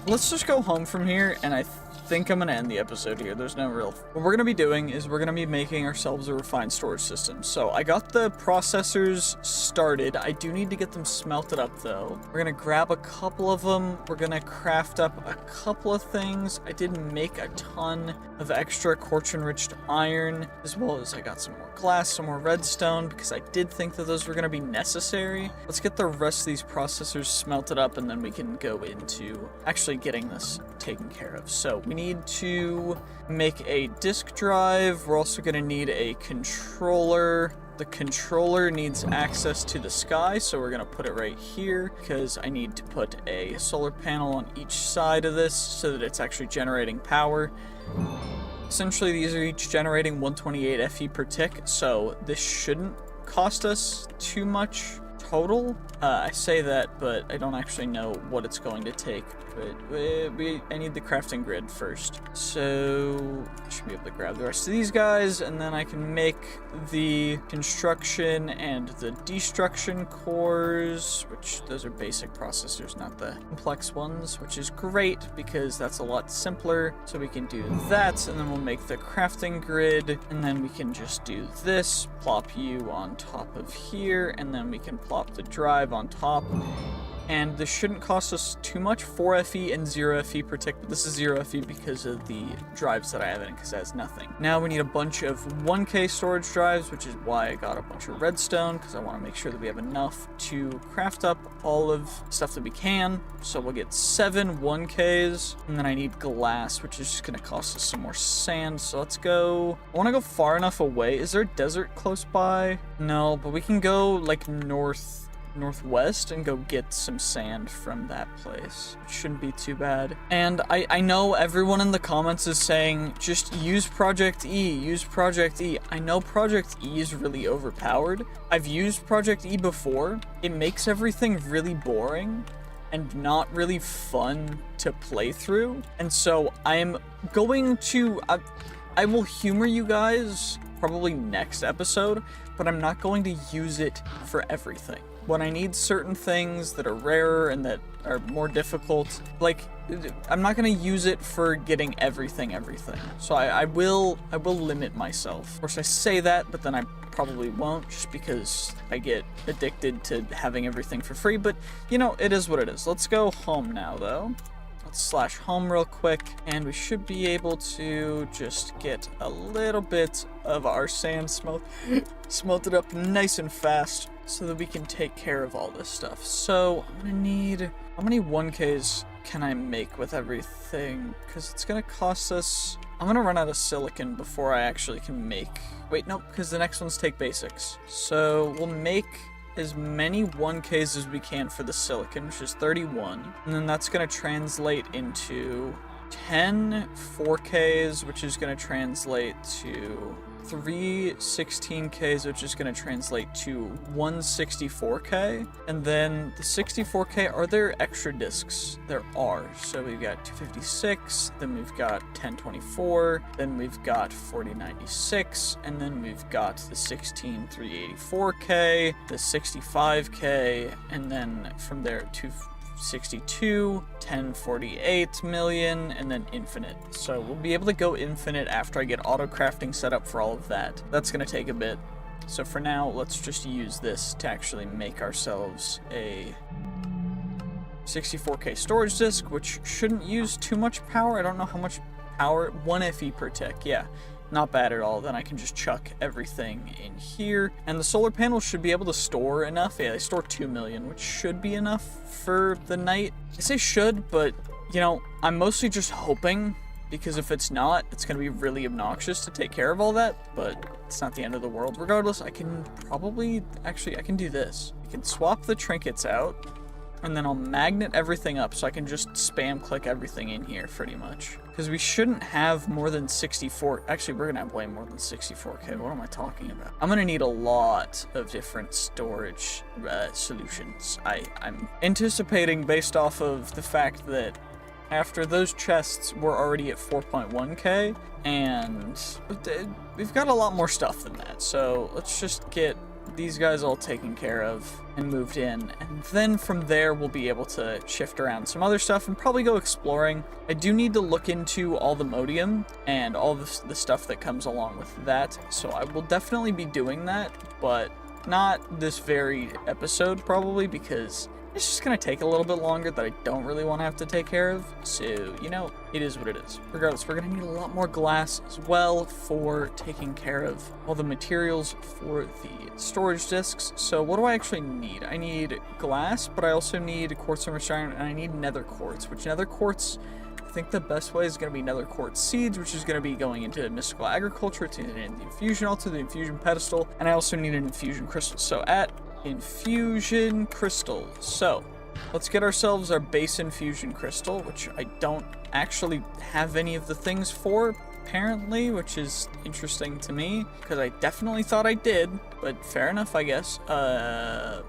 Let's just go home from here, and I think I'm gonna end the episode here. There's no real... What we're gonna be doing is we're gonna be making ourselves a refined storage system. So I got the processors started. I do need to get them smelted up though. We're gonna grab a couple of them. We're gonna craft up a couple of things. I did make a ton of extra quartz-enriched iron, as well as I got some more glass, some more redstone, because I did think that those were gonna be necessary. Let's get the rest of these processors smelted up, and then we can go into actually getting this taken care of. So we need to make a disk drive. We're also going to need a controller. The controller needs access to the sky, so we're going to put it right here because I need to put a solar panel on each side of this so that it's actually generating power. Essentially, these are each generating 128 FE per tick, so this shouldn't cost us too much total. I say that, but I don't actually know what it's going to take. But I need the crafting grid first. So I should be able to grab the rest of these guys, and then I can make the construction and the destruction cores, which those are basic processors, not the complex ones, which is great because that's a lot simpler. So we can do that, and then we'll make the crafting grid, and then we can just do this, plop you on top of here, and then we can plop the drive on top. And this shouldn't cost us too much, 4 FE and 0 FE per tick, but this is 0 FE because of the drives that I have in it, because it has nothing. Now we need a bunch of 1K storage drives, which is why I got a bunch of redstone, because I want to make sure that we have enough to craft up all of stuff that we can. So we'll get 7 1Ks, and then I need glass, which is just going to cost us some more sand. So let's go. I want to go far enough away. Is there a desert close by? No, but we can go like northwest and go get some sand from that place. It shouldn't be too bad. And I know everyone in the comments is saying, just use Project E, use Project E. I know Project E is really overpowered. I've used Project E before. It makes everything really boring and not really fun to play through. And so I'm going to, I will humor you guys probably next episode, but I'm not going to use it for everything. When I need certain things that are rarer and that are more difficult, like, I'm not going to use it for getting everything. So I will limit myself. Of course, I say that, but then I probably won't, just because I get addicted to having everything for free. But, you know, it is what it is. Let's go home now, though. Let's slash home real quick, and we should be able to just get a little bit of our sand smelted up nice and fast, so that we can take care of all this stuff. So I'm gonna need, how many 1Ks can I make with everything? Because it's gonna cost us, I'm gonna run out of silicon before I actually can make, wait, no, because the next ones take basics. So we'll make as many 1Ks as we can for the silicon, which is 31. And then that's gonna translate into 10 4Ks, which is gonna translate to 3 16Ks, which is going to translate to 1 64K. And then the 64K, are there extra discs? There are. So we've got 256, then we've got 1024, then we've got 4096, and then we've got the 16384K, the 65K, and then from there 262, 1048 million, and then infinite. So we'll be able to go infinite after I get auto crafting set up for all of that. That's gonna take a bit. So for now, let's just use this to actually make ourselves a 64K storage disk, which shouldn't use too much power. I don't know how much power, 1 FE per tick, yeah. Not bad at all. Then I can just chuck everything in here. And the solar panels should be able to store enough. Yeah, they store 2 million, which should be enough for the night. I say should, but, you know, I'm mostly just hoping, because if it's not, it's going to be really obnoxious to take care of all that, but it's not the end of the world. Regardless, I can probably, actually, I can do this. I can swap the trinkets out, and then I'll magnet everything up so I can just spam click everything in here pretty much. Because we shouldn't have more than 64, actually we're gonna have way more than 64K, what am I talking about? I'm gonna need a lot of different storage solutions. I'm anticipating, based off of the fact that after those chests we're already at 4.1K, and we've got a lot more stuff than that, so let's just get these guys all taken care of and moved in, and then from there we'll be able to shift around some other stuff and probably go exploring. I do need to look into all the modium and all the stuff that comes along with that, so I will definitely be doing that, but not this very episode probably, because it's just gonna take a little bit longer that I don't really want to have to take care of. So, you know, it is what it is. Regardless, we're gonna need a lot more glass as well for taking care of all the materials for the storage disks. So what do I actually need? I need glass, but I also need quartz and iron, and I need nether quartz, which nether quartz, I think the best way is going to be nether quartz seeds, which is going to be going into mystical agriculture, to the infusion altar, the infusion pedestal, and I also need an infusion crystal. So at infusion crystal. So let's get ourselves our base infusion crystal, which I don't actually have any of the things for, apparently, which is interesting to me, because I definitely thought I did, but fair enough, I guess. I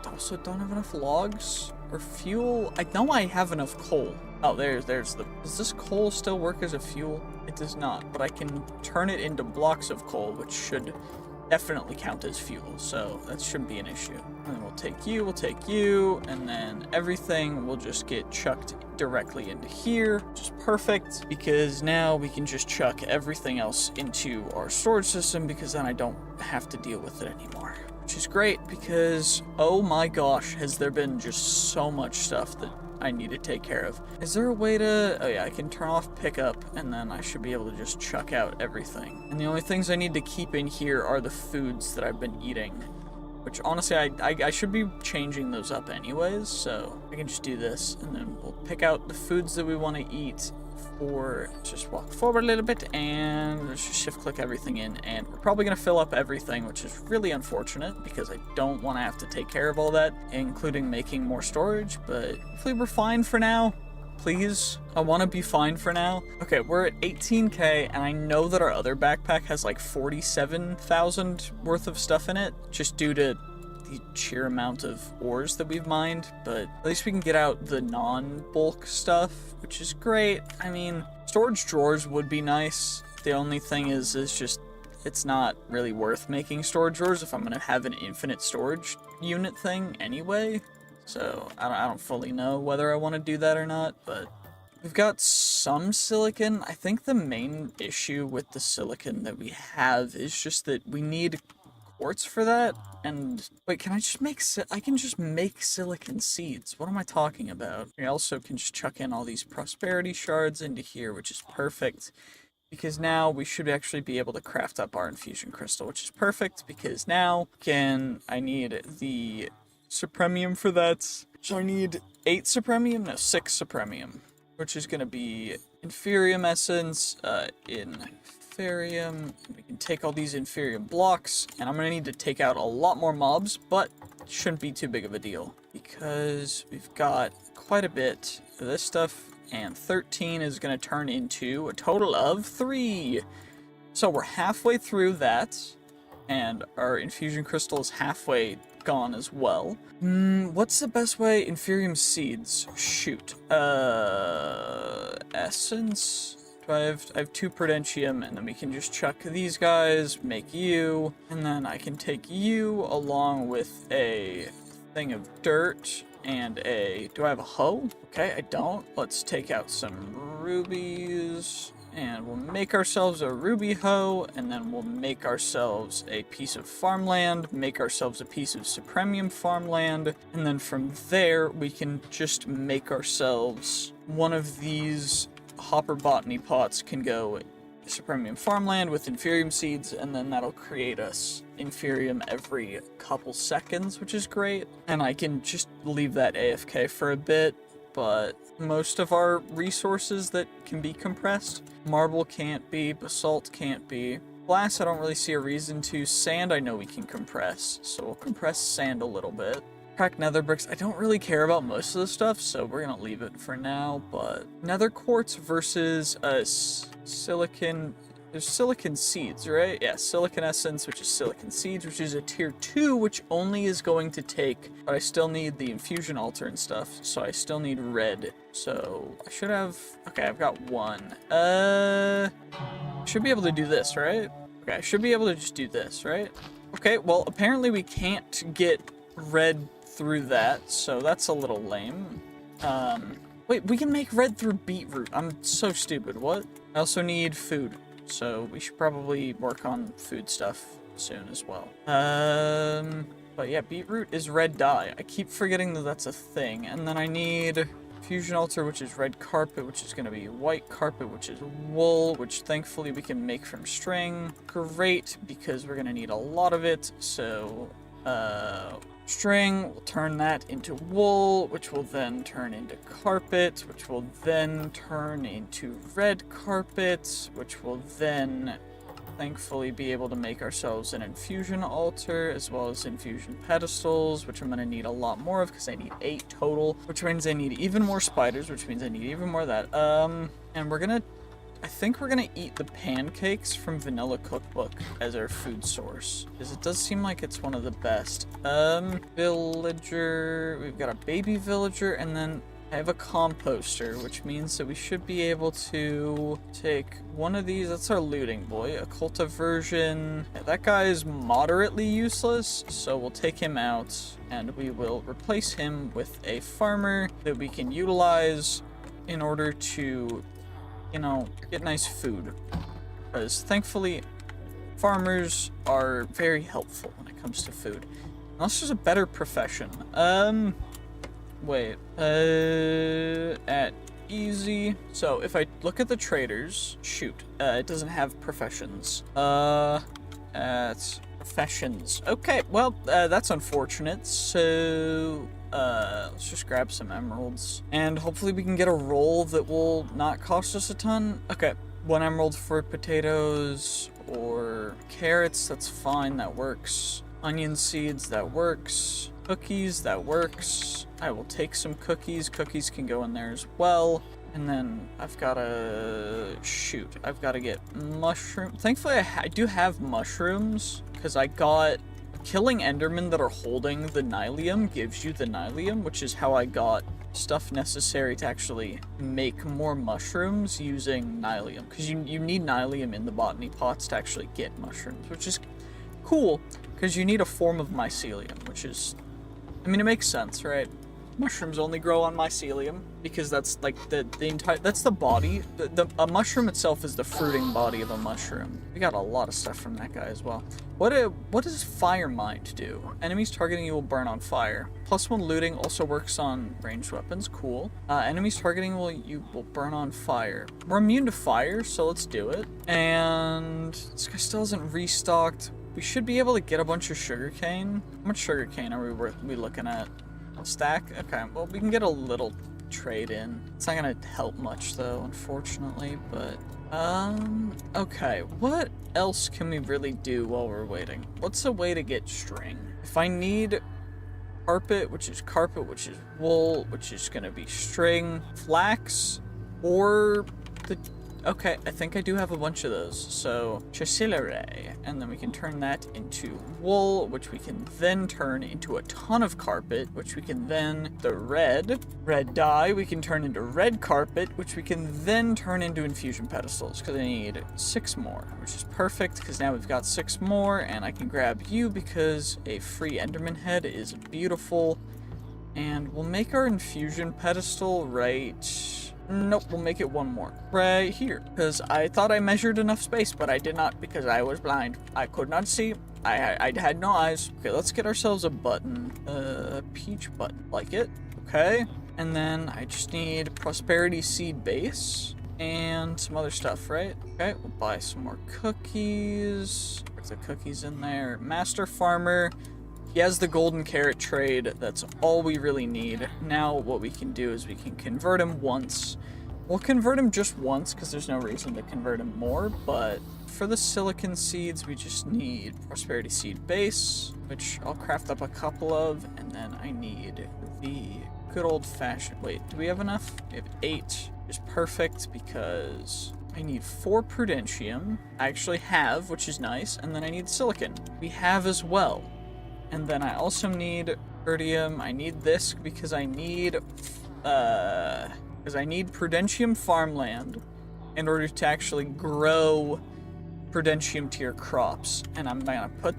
also don't have enough logs or fuel. I know I have enough coal. Oh, there's the... Does this coal still work as a fuel? It does not, but I can turn it into blocks of coal, which should definitely count as fuel, so that shouldn't be an issue. And then we'll take you, and then everything will just get chucked directly into here, which is perfect, because now we can just chuck everything else into our storage system, because then I don't have to deal with it anymore. Which is great, because, oh my gosh, has there been just so much stuff that I need to take care of. Is there a way to... Oh yeah, I can turn off pickup, and then I should be able to just chuck out everything. And the only things I need to keep in here are the foods that I've been eating. Which, honestly, I should be changing those up anyways, so I can just do this, and then we'll pick out the foods that we want to eat for... Just walk forward a little bit, and just shift-click everything in, and we're probably going to fill up everything, which is really unfortunate, because I don't want to have to take care of all that, including making more storage, but hopefully we're fine for now. Please. I want to be fine for now. Okay, we're at 18k, and I know that our other backpack has like 47,000 worth of stuff in it, just due to the sheer amount of ores that we've mined, but at least we can get out the non-bulk stuff, which is great. I mean, storage drawers would be nice. The only thing is just, it's not really worth making storage drawers if I'm going to have an infinite storage unit thing anyway. So, I don't fully know whether I want to do that or not, but we've got some silicon. I think the main issue with the silicon that we have is just that we need quartz for that, and... Wait, can I just make I can just make silicon seeds. What am I talking about? I also can just chuck in all these prosperity shards into here, which is perfect, because now we should actually be able to craft up our infusion crystal, which is perfect, because now, I need the... Supremium for that. So I need 8 Supremium? No, 6 Supremium. Which is going to be Inferium Essence, Inferium. We can take all these Inferium blocks, and I'm going to need to take out a lot more mobs, but it shouldn't be too big of a deal, because we've got quite a bit of this stuff, and 13 is going to turn into a total of 3. So we're halfway through that, and our Infusion Crystal is halfway gone as well. What's the best way? Inferium seeds. Shoot. Essence. Do I have 2 Prudentium, and then we can just chuck these guys, make you, and then I can take you along with a thing of dirt and a... Do I have a hoe? Okay, I don't. Let's take out some rubies. And we'll make ourselves a ruby hoe, and then we'll make ourselves a piece of farmland, make ourselves a piece of supremium farmland, and then from there we can just make ourselves one of these hopper botany pots can go supremium farmland with inferium seeds, and then that'll create us inferium every couple seconds, which is great. And I can just leave that AFK for a bit, but most of our resources that can be compressed, marble can't be, basalt can't be. Glass, I don't really see a reason to. Sand, I know we can compress, so we'll compress sand a little bit. Cracked nether bricks, I don't really care about most of the stuff, so we're gonna leave it for now, but nether quartz versus silicon... There's silicon seeds, right? Yeah, silicon essence, which is silicon seeds, which is a tier 2, which only is going to take... But I still need the infusion altar and stuff, so I still need red. So, I should have... Okay, I've got 1. Should be able to do this, right? Okay, I should be able to just do this, right? Okay, well, apparently we can't get red through that, so that's a little lame. Wait, we can make red through beetroot. I'm so stupid. What? I also need food. So we should probably work on food stuff soon as well. But yeah, beetroot is red dye. I keep forgetting that that's a thing. And then I need fusion altar, which is red carpet, which is going to be white carpet, which is wool, which thankfully we can make from string. Great, because we're going to need a lot of it. So, string, we'll turn that into wool, which will then turn into carpet, which will then turn into red carpet, which will then thankfully be able to make ourselves an infusion altar, as well as infusion pedestals, which I'm going to need a lot more of, because I need 8 total, which means I need even more spiders, which means I need even more of that. And we're going to I think we're gonna eat the pancakes from Vanilla Cookbook as our food source, because it does seem like it's one of the best. Villager, we've got a baby villager, and then I have a composter, which means that we should be able to take one of these. That's our looting boy, a cult aversion. Yeah, that guy is moderately useless, so we'll take him out and we will replace him with a farmer that we can utilize in order to, you know, get nice food. Because thankfully, farmers are very helpful when it comes to food. Unless there's a better profession. Wait, at easy. So if I look at the traders, shoot, it doesn't have professions. At professions. Okay, well, that's unfortunate. So, let's just grab some emeralds. And hopefully we can get a roll that will not cost us a ton. Okay, 1 emerald for potatoes or carrots, that's fine, that works. Onion seeds, that works. Cookies, that works. I will take some cookies. Cookies can go in there as well. And then I've got to... Shoot. I've got to get mushroom. Thankfully, I do have mushrooms, because I got... Killing endermen that are holding the nylium gives you the nylium, which is how I got stuff necessary to actually make more mushrooms using nylium. Because you need nylium in the botany pots to actually get mushrooms, which is cool, because you need a form of mycelium, which is... I mean, it makes sense, right? Mushrooms only grow on mycelium because that's like the entire, that's the body. A mushroom itself is the fruiting body of a mushroom. We got a lot of stuff from that guy as well. What does fire mind do? Enemies targeting you will burn on fire. +1 looting also works on ranged weapons. Cool. Enemies targeting you will burn on fire. We're immune to fire, so let's do it. And this guy still hasn't restocked. We should be able to get a bunch of sugarcane. How much sugarcane are we looking at? A stack? Okay, well, we can get a little trade in. It's not gonna help much, though, unfortunately, but... okay, what else can we really do while we're waiting? What's a way to get string? If I need carpet, which is wool, which is gonna be string, flax, or the... Okay, I think I do have a bunch of those. So, chassilere, and then we can turn that into wool, which we can then turn into a ton of carpet, which we can then, the red dye, we can turn into red carpet, which we can then turn into infusion pedestals, because I need 6 more, which is perfect, because now we've got 6 more, and I can grab you, because a free enderman head is beautiful, and we'll make our infusion pedestal right... Nope, we'll make it 1 more. Right here. Because I thought I measured enough space, but I did not because I was blind. I could not see. I had no eyes. Okay, let's get ourselves a button. Peach button. Like it. Okay. And then I just need prosperity seed base and some other stuff, right? Okay, we'll buy some more cookies. Put the cookies in there. Master farmer. He has the golden carrot trade. That's all we really need. Now what we can do is we can convert him once. We'll convert him just once because there's no reason to convert him more, but for the silicon seeds, we just need prosperity seed base, which I'll craft up a couple of, and then I need the good old-fashioned... Wait, do we have enough? We have 8, which is perfect because I need 4 prudentium. I actually have, which is nice, and then I need silicon. We have as well. And then I also need Perdium. I need this because I need Prudentium farmland in order to actually grow Prudentium tier crops. And I'm gonna put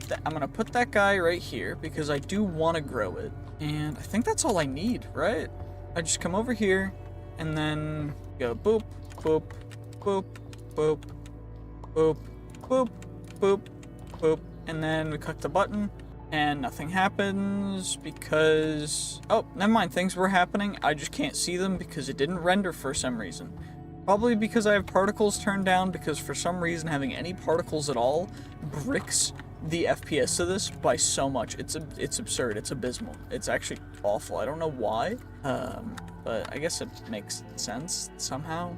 that guy right here because I do want to grow it. And I think that's all I need, right? I just come over here and then go boop, boop, boop, boop, boop, boop, boop, boop, and then we click the button. And nothing happens because... Oh, never mind. Things were happening. I just can't see them because it didn't render for some reason. Probably because I have particles turned down, because for some reason having any particles at all bricks the FPS of this by so much. It's absurd. It's abysmal. It's actually awful. I don't know why. But I guess it makes sense somehow.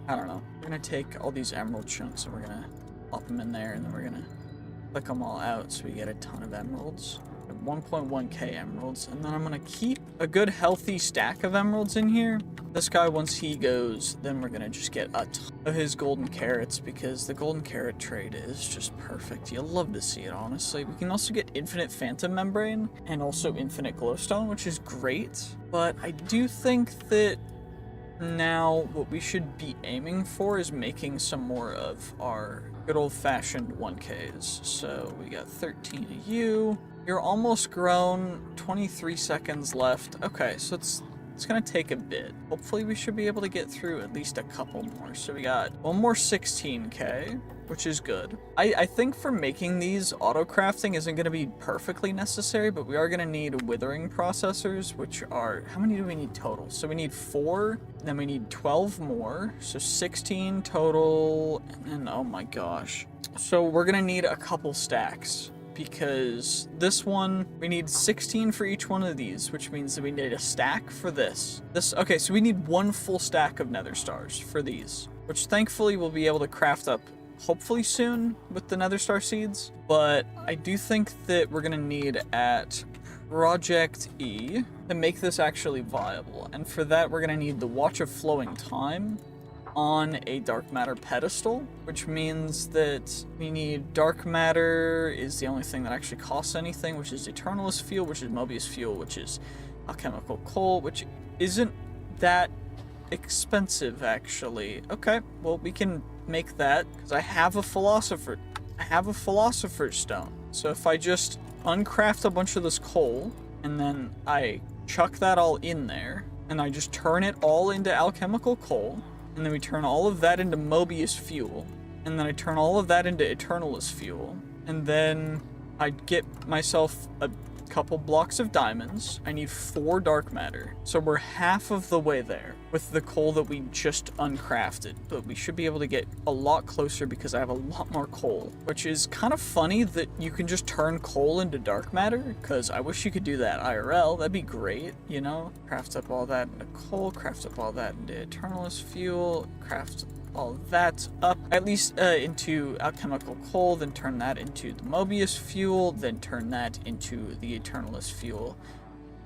I don't know. We're going to take all these emerald chunks and we're going to plop them in there, and then we're going to click them all out so we get a ton of emeralds. 1.1k emeralds, and then I'm gonna keep a good healthy stack of emeralds in here. This guy, once he goes, then we're gonna just get a ton of his golden carrots, because the golden carrot trade is just perfect. You'll love to see it, honestly. We can also get infinite phantom membrane and also infinite glowstone, which is great, but I do think that now what we should be aiming for is making some more of our good old-fashioned 1Ks. So we got 13 of you. You're almost grown. 23 seconds left. Okay, so it's gonna take a bit. Hopefully we should be able to get through at least a couple more. So we got one more 16k, which is good. I think for making these, auto-crafting isn't gonna be perfectly necessary, but we are gonna need withering processors, which are, how many do we need total? So we need 4, then we need 12 more, so 16 total, and then, oh my gosh. So we're gonna need a couple stacks, because this one, we need 16 for each one of these, which means that we need a stack for this. Okay, so we need one full stack of nether stars for these, which thankfully we'll be able to craft up hopefully soon with the nether star seeds. But I do think that we're gonna need at Project E to make this actually viable. And for that, we're gonna need the Watch of Flowing Time on a dark matter pedestal, which means that we need dark matter is the only thing that actually costs anything, which is Eternalist fuel, which is Mobius fuel, which is alchemical coal, which isn't that expensive actually. Okay, well we can make that because I have a philosopher's stone. So if I just uncraft a bunch of this coal and then I chuck that all in there and I just turn it all into alchemical coal, and then we turn all of that into Mobius fuel, and then I turn all of that into Eternalist fuel, and then I get myself a couple blocks of diamonds. I need 4 dark matter. So we're half of the way there with the coal that we just uncrafted, but we should be able to get a lot closer because I have a lot more coal, which is kind of funny that you can just turn coal into dark matter, because I wish you could do that IRL. That'd be great, you know? Craft up all that into coal, craft up all that into Eternalist fuel, craft all that up, at least into alchemical coal, then turn that into the Mobius fuel, then turn that into the Eternalist fuel.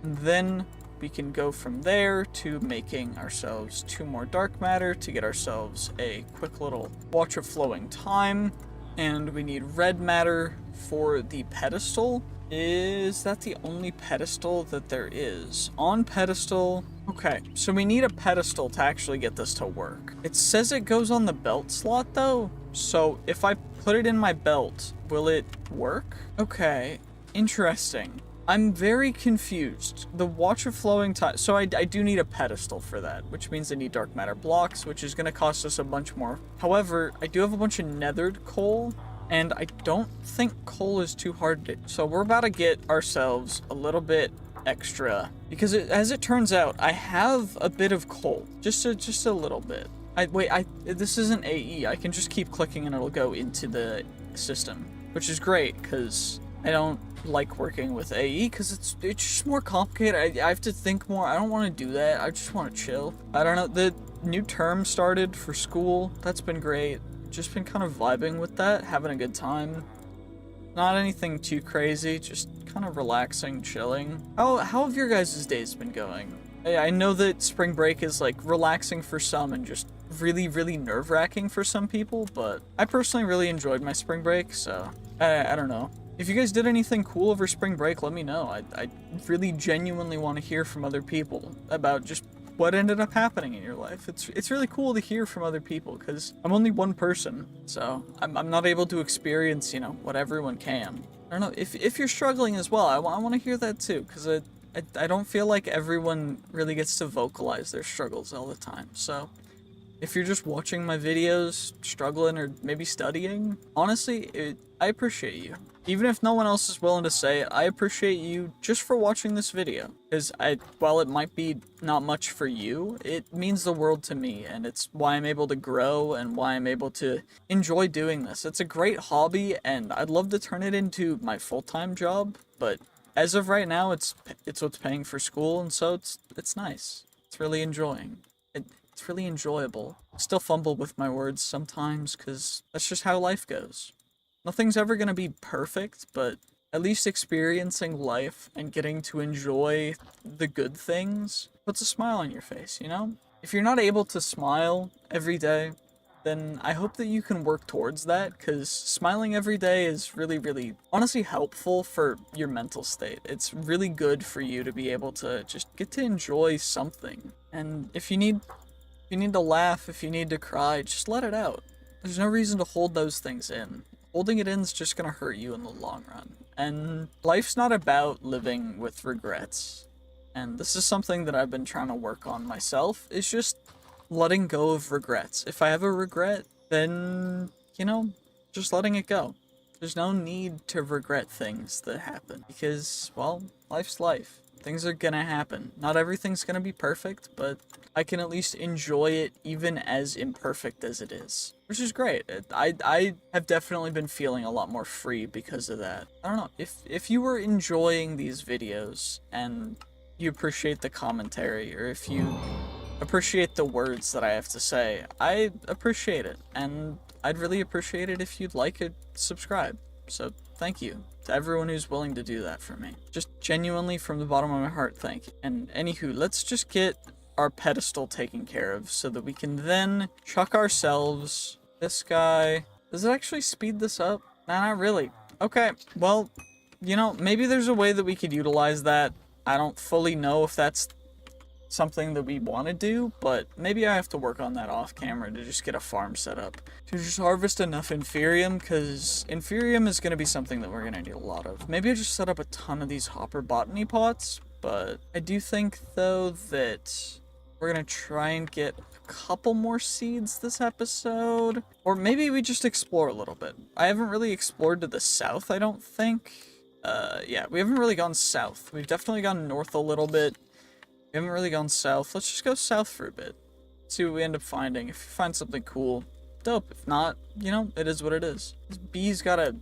And then we can go from there to making ourselves 2 more dark matter to get ourselves a quick little Watch of Flowing Time. And we need red matter for the pedestal. Is that the only pedestal that there is? On pedestal. Okay, so we need a pedestal to actually get this to work. It says it goes on the belt slot though. So if I put it in my belt, will it work? Okay, interesting. I'm very confused. The Watch of Flowing Time, so I do need a pedestal for that, which means I need dark matter blocks, which is gonna cost us a bunch more. However, I do have a bunch of nethered coal, and I don't think coal is too hard to, so we're about to get ourselves a little bit extra, because as it turns out, I have a bit of coal, just a little bit. This isn't AE, I can just keep clicking and it'll go into the system, which is great, because I don't like working with AE, because it's just more complicated. I have to think more. I don't want to do that. I just want to chill. I don't know, the new term started for school. That's been great. Just been kind of vibing with that, having a good time. Not anything too crazy, just kind of relaxing, chilling. How have your guys' days been going? I know that spring break is like relaxing for some and just really, really nerve-wracking for some people, but I personally really enjoyed my spring break, so I don't know. If you guys did anything cool over spring break, let me know. I really genuinely want to hear from other people about just what ended up happening in your life. It's really cool to hear from other people, because I'm only one person, so I'm not able to experience, you know, what everyone can. I don't know, if you're struggling as well, I want to hear that too, because I don't feel like everyone really gets to vocalize their struggles all the time. So if you're just watching my videos, struggling, or maybe studying, honestly, I appreciate you. Even if no one else is willing to say it, I appreciate you just for watching this video. Because while it might be not much for you, it means the world to me, and it's why I'm able to grow and why I'm able to enjoy doing this. It's a great hobby, and I'd love to turn it into my full-time job, but as of right now, it's what's paying for school, and so it's nice. It's really enjoying. It's really enjoyable. Still fumble with my words sometimes, because that's just how life goes. Nothing's ever gonna be perfect, but at least experiencing life and getting to enjoy the good things puts a smile on your face, you know? If you're not able to smile every day, then I hope that you can work towards that, because smiling every day is really, really, honestly helpful for your mental state. It's really good for you to be able to just get to enjoy something. And if you need to laugh, if you need to cry, just let it out. There's no reason to hold those things in. Holding it in is just gonna hurt you in the long run. And life's not about living with regrets. And this is something that I've been trying to work on myself, is just letting go of regrets. If I have a regret, then, you know, just letting it go. There's no need to regret things that happen, because, well, life's life. Things are gonna happen. Not everything's gonna be perfect, but I can at least enjoy it even as imperfect as it is, which is great. I have definitely been feeling a lot more free because of that. I don't know, if you were enjoying these videos and you appreciate the commentary, or if you appreciate the words that I have to say, I appreciate it, and I'd really appreciate it if you'd like and subscribe. So thank you to everyone who's willing to do that for me. Just genuinely from the bottom of my heart, thank you. And anywho, let's just get our pedestal taken care of so that we can then chuck ourselves this guy. Does it actually speed this up? Nah, not really. Okay, well, you know, maybe there's a way that we could utilize that. I don't fully know if that's something that we want to do, but maybe I have to work on that off camera to just get a farm set up. To just harvest enough Inferium, because Inferium is going to be something that we're going to need a lot of. Maybe I just set up a ton of these hopper botany pots, but I do think, though, that we're going to try and get a couple more seeds this episode. Or maybe we just explore a little bit. I haven't really explored to the south, I don't think. Yeah, we haven't really gone south. We've definitely gone north a little bit. We haven't really gone south. Let's just go south for a bit. See what we end up finding. If you find something cool, dope. If not, you know, it is what it is. This bee's got a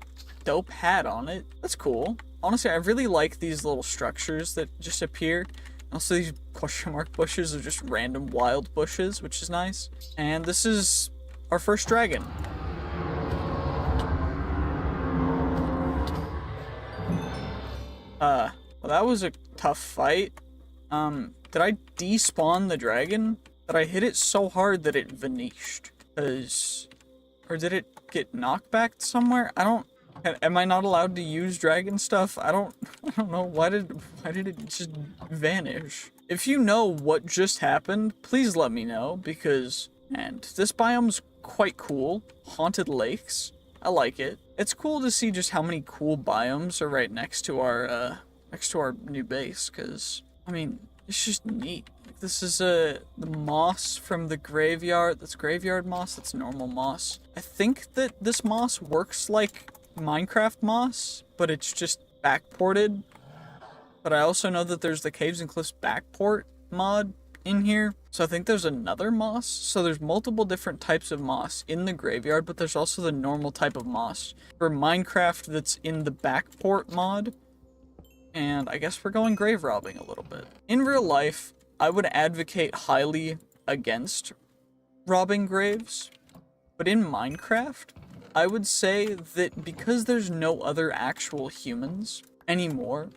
dope hat on it. That's cool. Honestly, I really like these little structures that just appear. Also, these question mark bushes are just random wild bushes, which is nice. And this is our first dragon. Well, that was a tough fight. Did I despawn the dragon? Did I hit it so hard that it vanished? Or did it get knocked back somewhere? Am I not allowed to use dragon stuff? I don't know. Why did it just vanish? If you know what just happened, please let me know, because, and this biome's quite cool. Haunted lakes. I like it. It's cool to see just how many cool biomes are right next to our new base, because, I mean, it's just neat. This is the moss from the graveyard. That's graveyard moss. That's normal moss. I think that this moss works like Minecraft moss, but it's just backported. But I also know that there's the Caves and Cliffs backport mod in here. So I think there's another moss. So there's multiple different types of moss in the graveyard, but there's also the normal type of moss for Minecraft that's in the backport mod. And I guess we're going grave robbing a little bit. In real life, I would advocate highly against robbing graves. But in Minecraft, I would say that because there's no other actual humans anymore,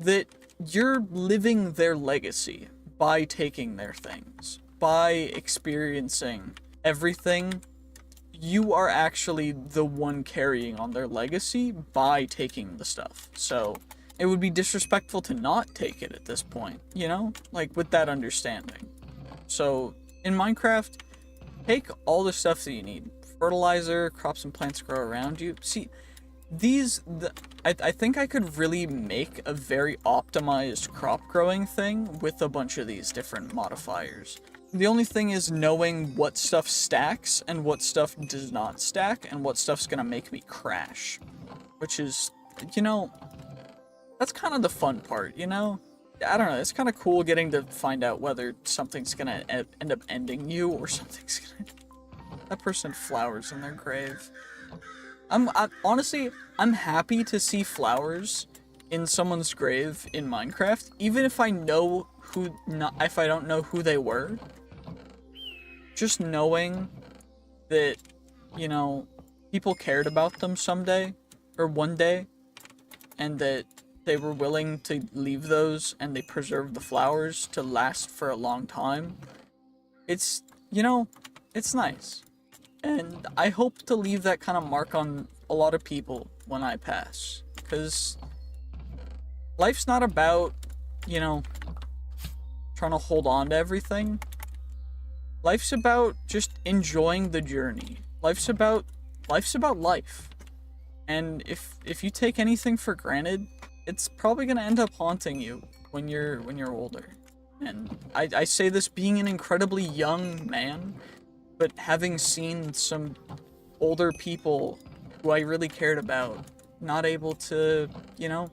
that you're living their legacy by taking their things, by experiencing everything. You are actually the one carrying on their legacy by taking the stuff. So it would be disrespectful to not take it at this point, you know? Like, with that understanding. So, in Minecraft, take all the stuff that you need. Fertilizer, crops and plants grow around you. See, I think I could really make a very optimized crop growing thing with a bunch of these different modifiers. The only thing is knowing what stuff stacks and what stuff does not stack and what stuff's gonna make me crash. Which is, you know, that's kind of the fun part, you know? I don't know, it's kind of cool getting to find out whether something's gonna end up ending you or something's gonna... That person had flowers in their grave. Honestly, I'm happy to see flowers in someone's grave in Minecraft, even if I know if I don't know who they were. Just knowing that, you know, people cared about them someday, or one day, and that they were willing to leave those and they preserved the flowers to last for a long time. It's, you know, it's nice. And I hope to leave that kind of mark on a lot of people when I pass. Because life's not about, you know, trying to hold on to everything. Life's about just enjoying the journey. Life's about life. And if you take anything for granted, it's probably gonna end up haunting you when you're older. And I say this being an incredibly young man, but having seen some older people who I really cared about not able to, you know,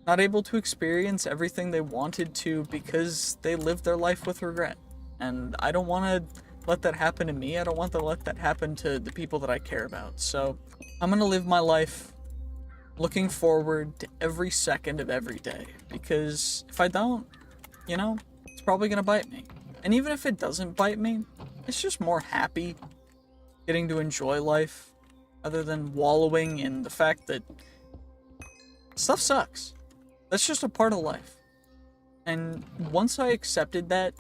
not able to experience everything they wanted to because they lived their life with regret. And I don't want to let that happen to me. I don't want to let that happen to the people that I care about. So I'm going to live my life looking forward to every second of every day. Because if I don't, you know, it's probably going to bite me. And even if it doesn't bite me, it's just more happy getting to enjoy life other than wallowing in the fact that stuff sucks. That's just a part of life. And once I accepted that,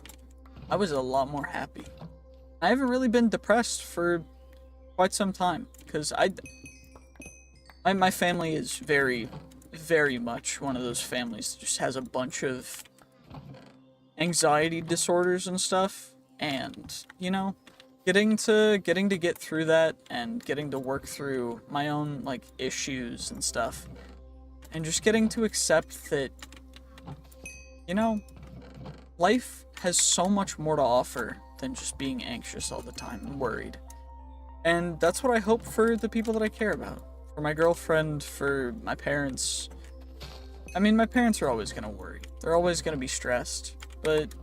I was a lot more happy. I haven't really been depressed for quite some time because my family is very, very much one of those families that just has a bunch of anxiety disorders and stuff. And, you know, getting to get through that and getting to work through my own, like, issues and stuff. And just getting to accept that, you know, life has so much more to offer than just being anxious all the time and worried. And that's what I hope for the people that I care about. For my girlfriend, for my parents. I mean, my parents are always going to worry. They're always going to be stressed. But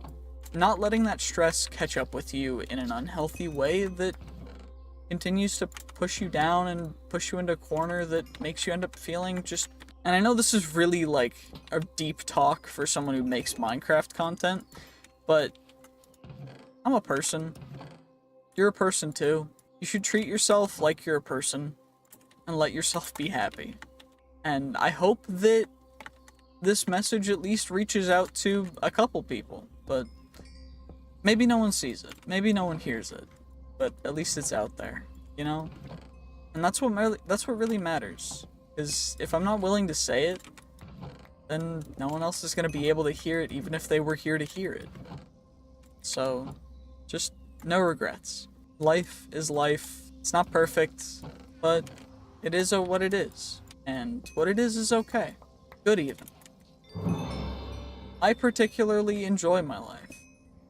not letting that stress catch up with you in an unhealthy way that continues to push you down and push you into a corner that makes you end up feeling just... And I know this is really, like, a deep talk for someone who makes Minecraft content, but I'm a person. You're a person too. You should treat yourself like you're a person and let yourself be happy. And I hope that this message at least reaches out to a couple people, but maybe no one sees it. Maybe no one hears it, but at least it's out there, you know? And that's what really matters. Because if I'm not willing to say it, then no one else is going to be able to hear it, even if they were here to hear it. So, just no regrets. Life is life. It's not perfect, but it is what it is. And what it is okay. Good even. I particularly enjoy my life.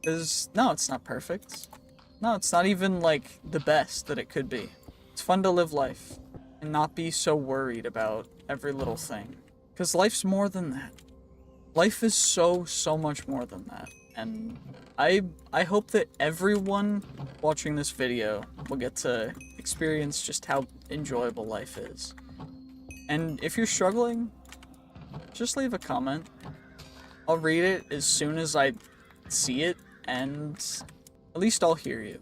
Because, no, it's not perfect. No, it's not even, like, the best that it could be. It's fun to live life and not be so worried about every little thing. Because life's more than that. Life is so much more than that. And I hope that everyone watching this video will get to experience just how enjoyable life is. And if you're struggling, just leave a comment. I'll read it as soon as I see it, and at least I'll hear you.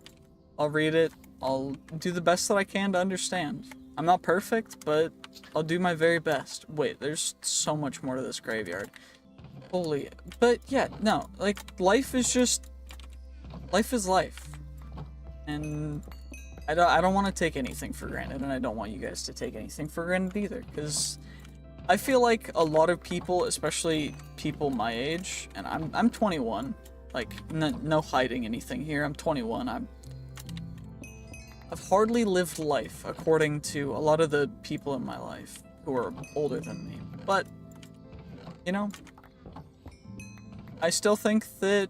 I'll read it, I'll do the best that I can to understand. I'm not perfect, but I'll do my very best. Wait, there's so much more to this graveyard. Holy, but yeah, no, like, life is life. And I don't want to take anything for granted, and I don't want you guys to take anything for granted either, because I feel like a lot of people, especially people my age, and I'm 21, like, no hiding anything here, I'm 21, I've hardly lived life according to a lot of the people in my life who are older than me. But, you know, I still think that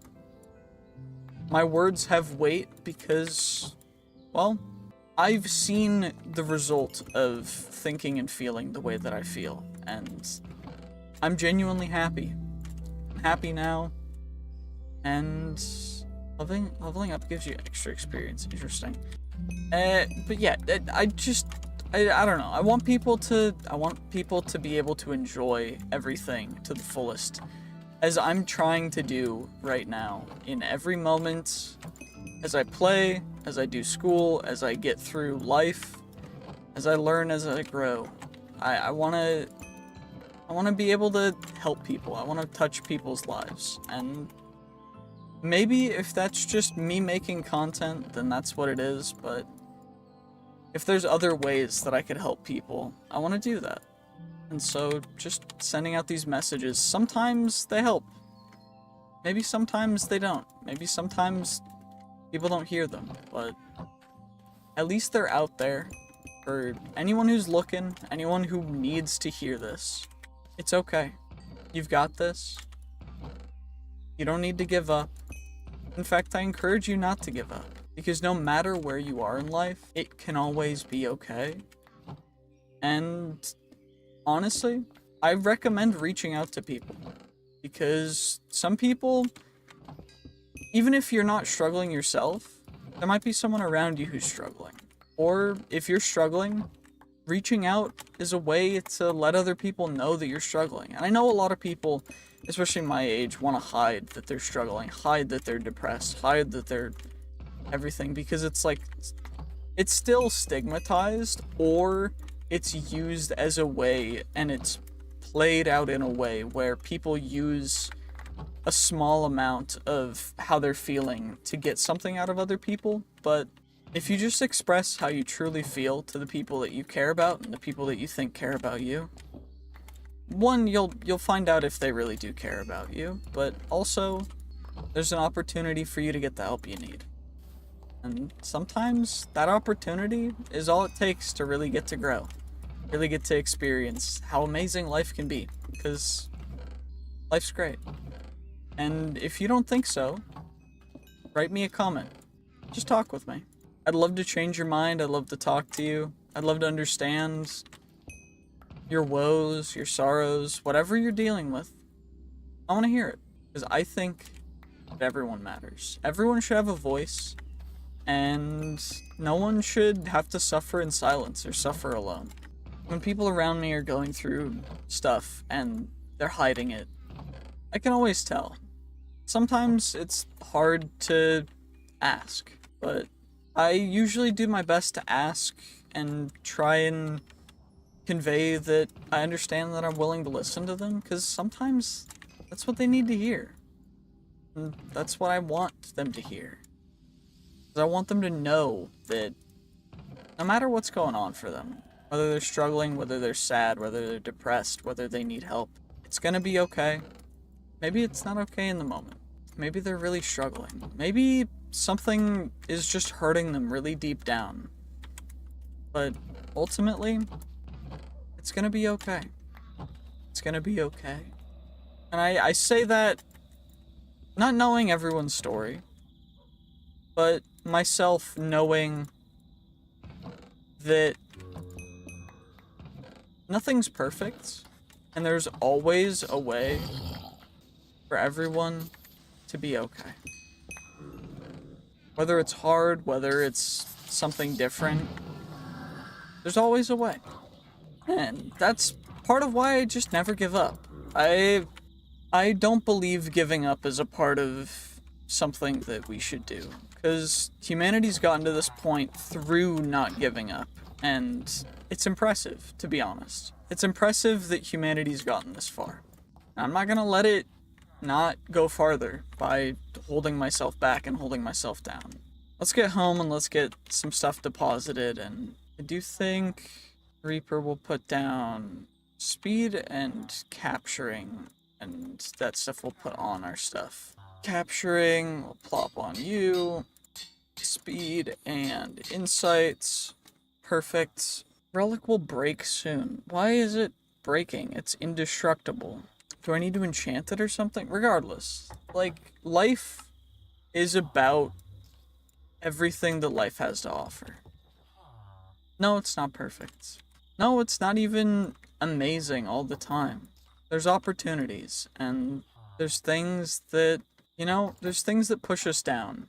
my words have weight because, well, I've seen the result of thinking and feeling the way that I feel, and I'm genuinely happy. I'm happy now, and leveling up gives you extra experience. Interesting. But yeah, I don't know. I want people to be able to enjoy everything to the fullest, as I'm trying to do right now in every moment, as I play, as I do school, as I get through life, as I learn, as I grow. I want I want to be able to help people. I want to touch people's lives. And maybe if that's just me making content, then that's what it is. But if there's other ways that I could help people, I want to do that. And so just sending out these messages, sometimes they help. Maybe sometimes they don't. Maybe sometimes people don't hear them. But at least they're out there for anyone who's looking, anyone who needs to hear this. It's okay. You've got this. You don't need to give up. In fact, I encourage you not to give up. Because no matter where you are in life, it can always be okay. And honestly, I recommend reaching out to people. Because some people, even if you're not struggling yourself, there might be someone around you who's struggling. Or if you're struggling, reaching out is a way to let other people know that you're struggling. And I know a lot of people, especially my age, want to hide that they're struggling, hide that they're depressed, hide that they're everything, because it's like, it's still stigmatized, or it's used as a way, and it's played out in a way where people use a small amount of how they're feeling to get something out of other people. But if you just express how you truly feel to the people that you care about and the people that you think care about you, one, you'll find out if they really do care about you, but also there's an opportunity for you to get the help you need. And sometimes that opportunity is all it takes to really get to grow, really get to experience how amazing life can be, because life's great. And if you don't think so, write me a comment. Just talk with me. I'd love to change your mind. I'd love to talk to you. I'd love to understand your woes, your sorrows, whatever you're dealing with. I want to hear it, because I think that everyone matters. Everyone should have a voice, and no one should have to suffer in silence or suffer alone. When people around me are going through stuff and they're hiding it, I can always tell. Sometimes it's hard to ask, but I usually do my best to ask and try and convey that I understand, that I'm willing to listen to them, because sometimes that's what they need to hear. And that's what I want them to hear. Because I want them to know that no matter what's going on for them, whether they're struggling, whether they're sad, whether they're depressed, whether they need help, it's gonna be okay. Maybe it's not okay in the moment. Maybe they're really struggling. Maybe something is just hurting them really deep down. But ultimately, it's gonna be okay. It's gonna be okay. And I say that not knowing everyone's story, but myself knowing that nothing's perfect, and there's always a way for everyone to be okay. Whether it's hard, whether it's something different, there's always a way. And that's part of why I just never give up. I don't believe giving up is a part of something that we should do, because humanity's gotten to this point through not giving up, and it's impressive, to be honest. It's impressive that humanity's gotten this far. I'm not gonna let it not go farther by holding myself back and holding myself down. Let's get home and let's get some stuff deposited, and I do think Reaper will put down speed and capturing, and that stuff will put on our stuff. Capturing will plop on you. Speed and insights. Perfect. Relic will break soon. Why is it breaking? It's indestructible. Do I need to enchant it or something? Regardless, like, life is about everything that life has to offer. No, it's not perfect. No, it's not even amazing all the time. There's opportunities, and there's things that, there's things that push us down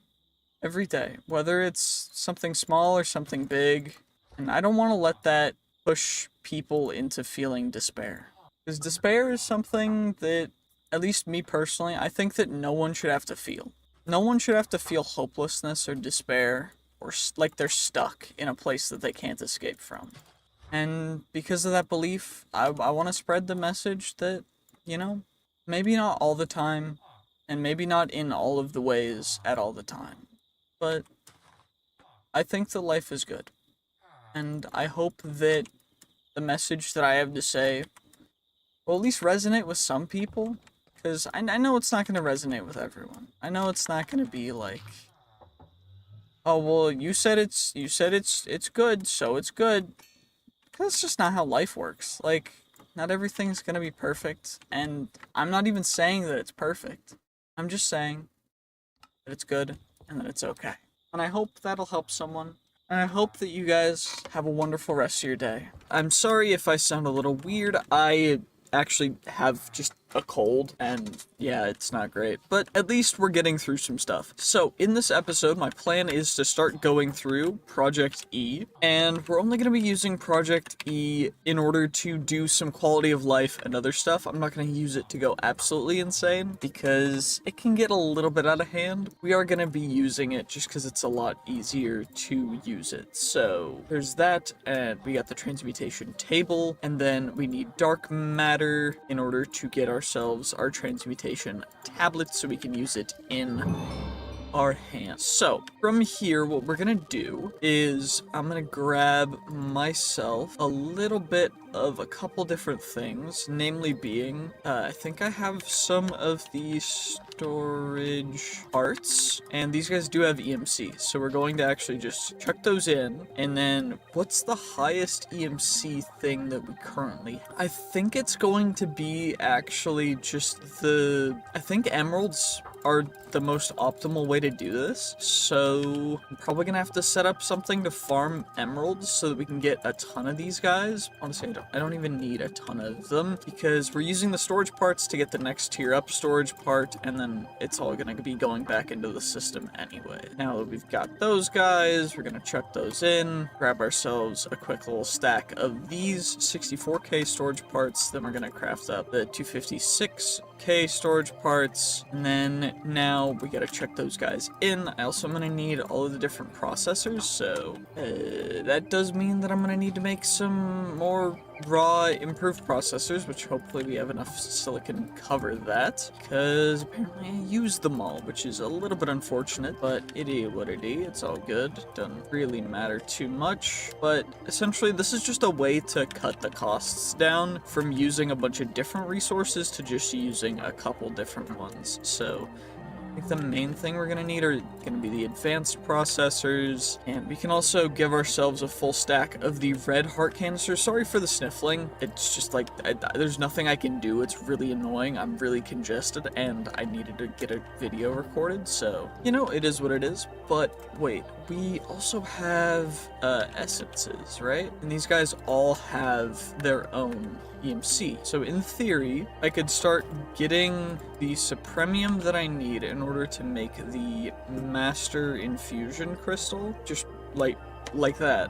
every day, whether it's something small or something big, and I don't want to let that push people into feeling despair. Because despair is something that, at least me personally, I think that no one should have to feel. No one should have to feel hopelessness or despair, or like they're stuck in a place that they can't escape from. And because of that belief, I want to spread the message that, you know, maybe not all the time, and maybe not in all of the ways at all the time, but I think that life is good. And I hope that the message that I have to say will at least resonate with some people, because I know it's not going to resonate with everyone. I know it's not going to be like, oh, well, you said it's good, so it's good. Because it's just not how life works. Like, not everything's gonna be perfect, and I'm not even saying that it's perfect. I'm just saying that it's good and that it's okay. And I hope that'll help someone. And I hope that you guys have a wonderful rest of your day. I'm sorry if I sound a little weird. I actually have just a cold, and yeah, it's not great, but at least we're getting through some stuff. So in this episode, my plan is to start going through Project E, and we're only going to be using Project E in order to do some quality of life and other stuff. I'm not going to use it to go absolutely insane, because it can get a little bit out of hand. We are going to be using it just because it's a lot easier to use it. So there's that, and we got the transmutation table, and then we need dark matter in order to get ourselves our transmutation tablet so we can use it in our hands. So from here, what we're gonna do is I'm gonna grab myself a little bit of a couple different things, namely being, I think I have some of these storage parts, and these guys do have EMC, so we're going to actually just chuck those in. And then what's the highest EMC thing that we currently have? I think it's going to be actually just I think emeralds are the most optimal way to do this, so I'm probably gonna have to set up something to farm emeralds so that we can get a ton of these guys. Honestly, I don't even need a ton of them, because we're using the storage parts to get the next tier up storage part, and then it's all gonna be going back into the system anyway. Now that we've got those guys, we're gonna chuck those in, grab ourselves a quick little stack of these 64k storage parts, then we're gonna craft up the 256k storage parts, and then now we gotta check those guys in. I also am gonna need all of the different processors, so that does mean that I'm gonna need to make some more raw improved processors, which hopefully we have enough silicon to cover that, because apparently I used them all, which is a little bit unfortunate, but it is what it is. It's all good. Doesn't really matter too much, but essentially this is just a way to cut the costs down from using a bunch of different resources to just using a couple different ones. So I think the main thing we're gonna need are gonna be the advanced processors, and we can also give ourselves a full stack of the red heart canisters. Sorry for the sniffling. It's just like, there's nothing I can do. It's really annoying. I'm really congested, and I needed to get a video recorded, so, you know, it is what it is. But wait, we also have essences, right? And these guys all have their own EMC. So in theory, I could start getting the supremium that I need in order to make the master infusion crystal, just like that.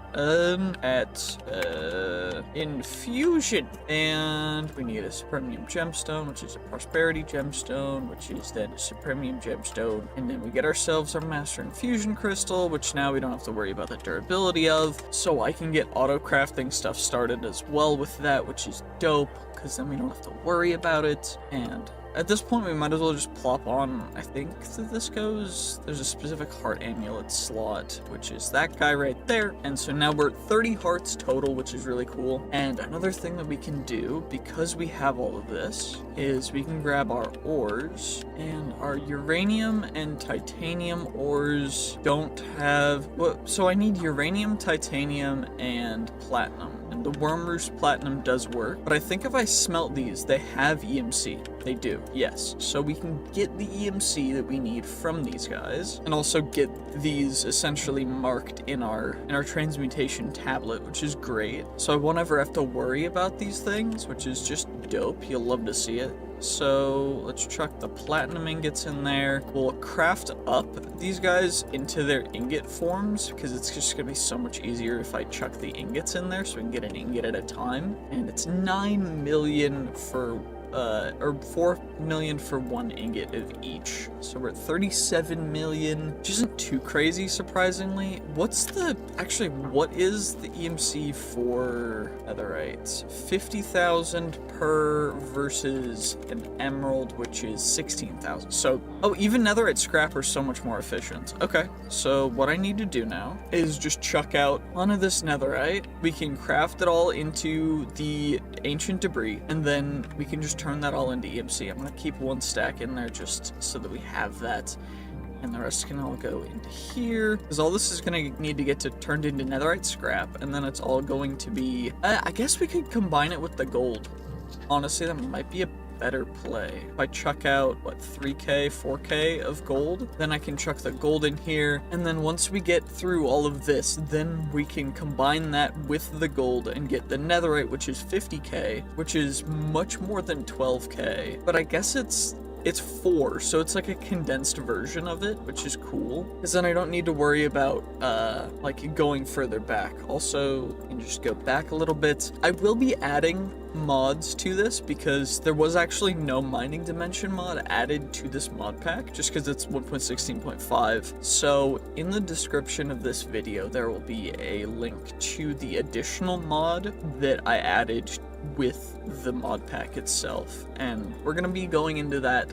Infusion. And we need a supremium gemstone, which is a prosperity gemstone, which is then a supremium gemstone. And then we get ourselves our master infusion crystal, which now we don't have to worry about the durability of. So I can get auto crafting stuff started as well with that, which is dope, because then we don't have to worry about it. And at this point, we might as well just plop on, I think that this goes, there's a specific heart amulet slot, which is that guy right there. And so now we're at 30 hearts total, which is really cool. And another thing that we can do, because we have all of this, is we can grab our ores, and our uranium and titanium ores don't have, well, so I need uranium, titanium, and platinum. And the worm roost platinum does work, but I think if I smelt these, they have EMC. They do, yes. So we can get the EMC that we need from these guys, and also get these essentially marked in our transmutation tablet, which is great. So I won't ever have to worry about these things, which is just dope. You'll love to see it. So let's chuck the platinum ingots in there. We'll craft up these guys into their ingot forms, because it's just gonna be so much easier if I chuck the ingots in there so we can get an ingot at a time. And it's 9 million for or 4 million for 1 ingot of each. So we're at 37 million, which isn't too crazy, surprisingly. What is the EMC for netherite? 50,000 per versus an emerald, which is 16,000. So, oh, even netherite scrap are so much more efficient. Okay, so what I need to do now is just chuck out onto this netherite. We can craft it all into the ancient debris, and then we can just turn that all into EMC. I'm gonna keep 1 stack in there just so that we have that, and the rest can all go into here, because all this is gonna need to get turned into netherite scrap, and then it's all going to be, I guess we could combine it with the gold. Honestly, that might be a better play. If I chuck out, what, 3k, 4k of gold, then I can chuck the gold in here, and then once we get through all of this, then we can combine that with the gold and get the netherite, which is 50k, which is much more than 12k, but I guess it's 4, so it's like a condensed version of it, which is cool, because then I don't need to worry about like going further back. Also, you can just go back a little bit. I will be adding mods to this because there was actually no mining dimension mod added to this mod pack, just because it's 1.16.5. So in the description of this video, there will be a link to the additional mod that I added with the mod pack itself, and we're gonna be going into that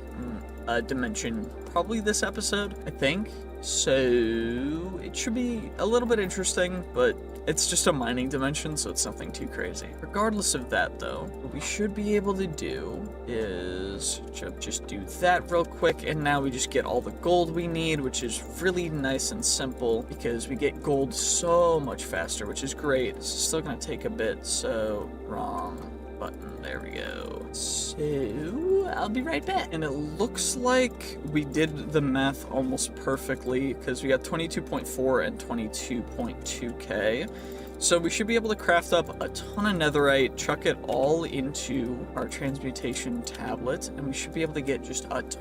dimension probably this episode, I think. So it should be a little bit interesting, but it's just a mining dimension, so it's nothing too crazy. Regardless of that, though, what we should be able to do is just do that real quick, and now we just get all the gold we need, which is really nice and simple, because we get gold so much faster, which is great. It's still gonna take a bit, so wrong button, there we go. So I'll be right back. And it looks like we did the math almost perfectly, because we got 22.4 and 22.2k. So we should be able to craft up a ton of netherite, chuck it all into our transmutation tablet, and we should be able to get just a ton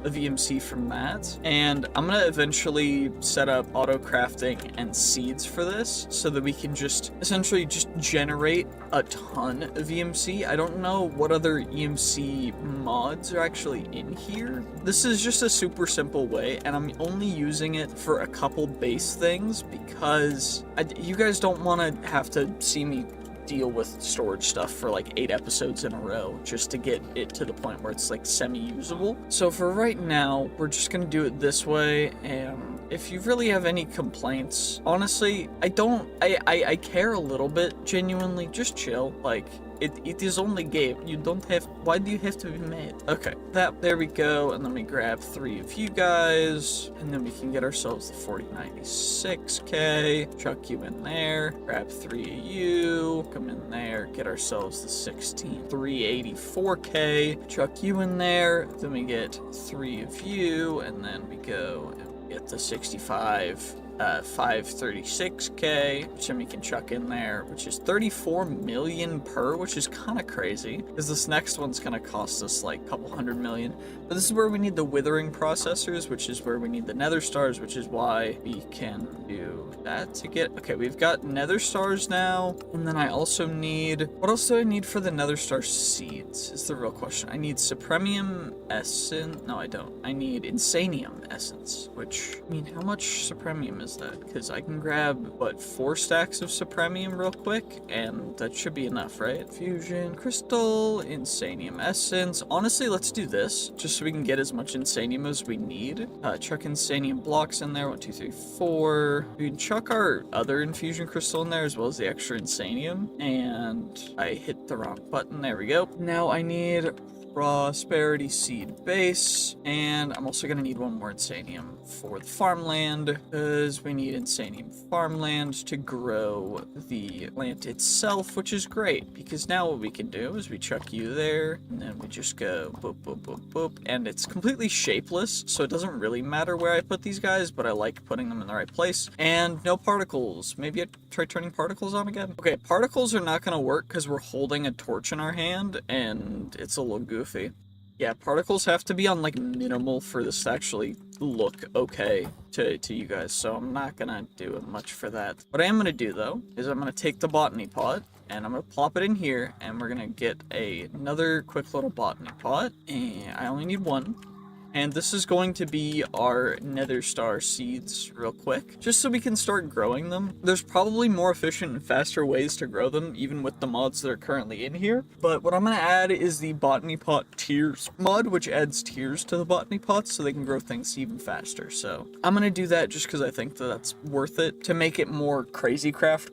of EMC from that. And I'm gonna eventually set up auto crafting and seeds for this so that we can just essentially just generate a ton of EMC. I don't know what other EMC mods are actually in here. This is just a super simple way, and I'm only using it for a couple base things because you guys don't want to have to see me deal with storage stuff for like 8 episodes in a row just to get it to the point where it's like semi-usable. So for right now, we're just gonna do it this way, and if you really have any complaints, honestly, I care a little bit, genuinely, just chill, like, it is only game. You don't have, why do you have to be mad? Okay, there we go, and then we grab 3 of you guys, and then we can get ourselves the 4096k, chuck you in there, grab 3 of you, come in there, get ourselves the 16384k, chuck you in there, then we get 3 of you, and then we go and get the 536k, which then we can chuck in there, which is 34 million per, which is kind of crazy, because this next one's going to cost us like a couple 100 million. But this is where we need the withering processors, which is where we need the nether stars, which is why we can do that to get, okay, we've got nether stars now, and then I also need, what else do I need for the nether star seeds is the real question. I need supremium essence, no I don't, I need insanium essence, which, I mean, how much supremium is that? Because I can grab, what, 4 stacks of supremium real quick, and that should be enough, right? Fusion crystal, insanium essence. Honestly, let's do this, just so we can get as much insanium as we need. Chuck insanium blocks in there, 1, 2, 3, 4. We can chuck our other infusion crystal in there, as well as the extra insanium, and I hit the wrong button, there we go. Now I need prosperity seed base, and I'm also gonna need 1 more insanium for the farmland, because we need insanium farmland to grow the plant itself, which is great, because now what we can do is we chuck you there, and then we just go boop, boop, boop, boop, and it's completely shapeless, so it doesn't really matter where I put these guys, but I like putting them in the right place. And no particles. Maybe I try turning particles on again? Okay, particles are not gonna work because we're holding a torch in our hand, and it's a little goofy. Yeah, particles have to be on like minimal for this to actually look okay to you guys, so I'm not gonna do much for that. What I am gonna do though is I'm gonna take the botany pot, and I'm gonna plop it in here, and we're gonna get another quick little botany pot, and I only need one. And this is going to be our nether star seeds real quick, just so we can start growing them. There's probably more efficient and faster ways to grow them, even with the mods that are currently in here. But what I'm going to add is the botany pot tiers mod, which adds tiers to the botany pots so they can grow things even faster. So I'm going to do that just because I think that that's worth it to make it more crazy craft.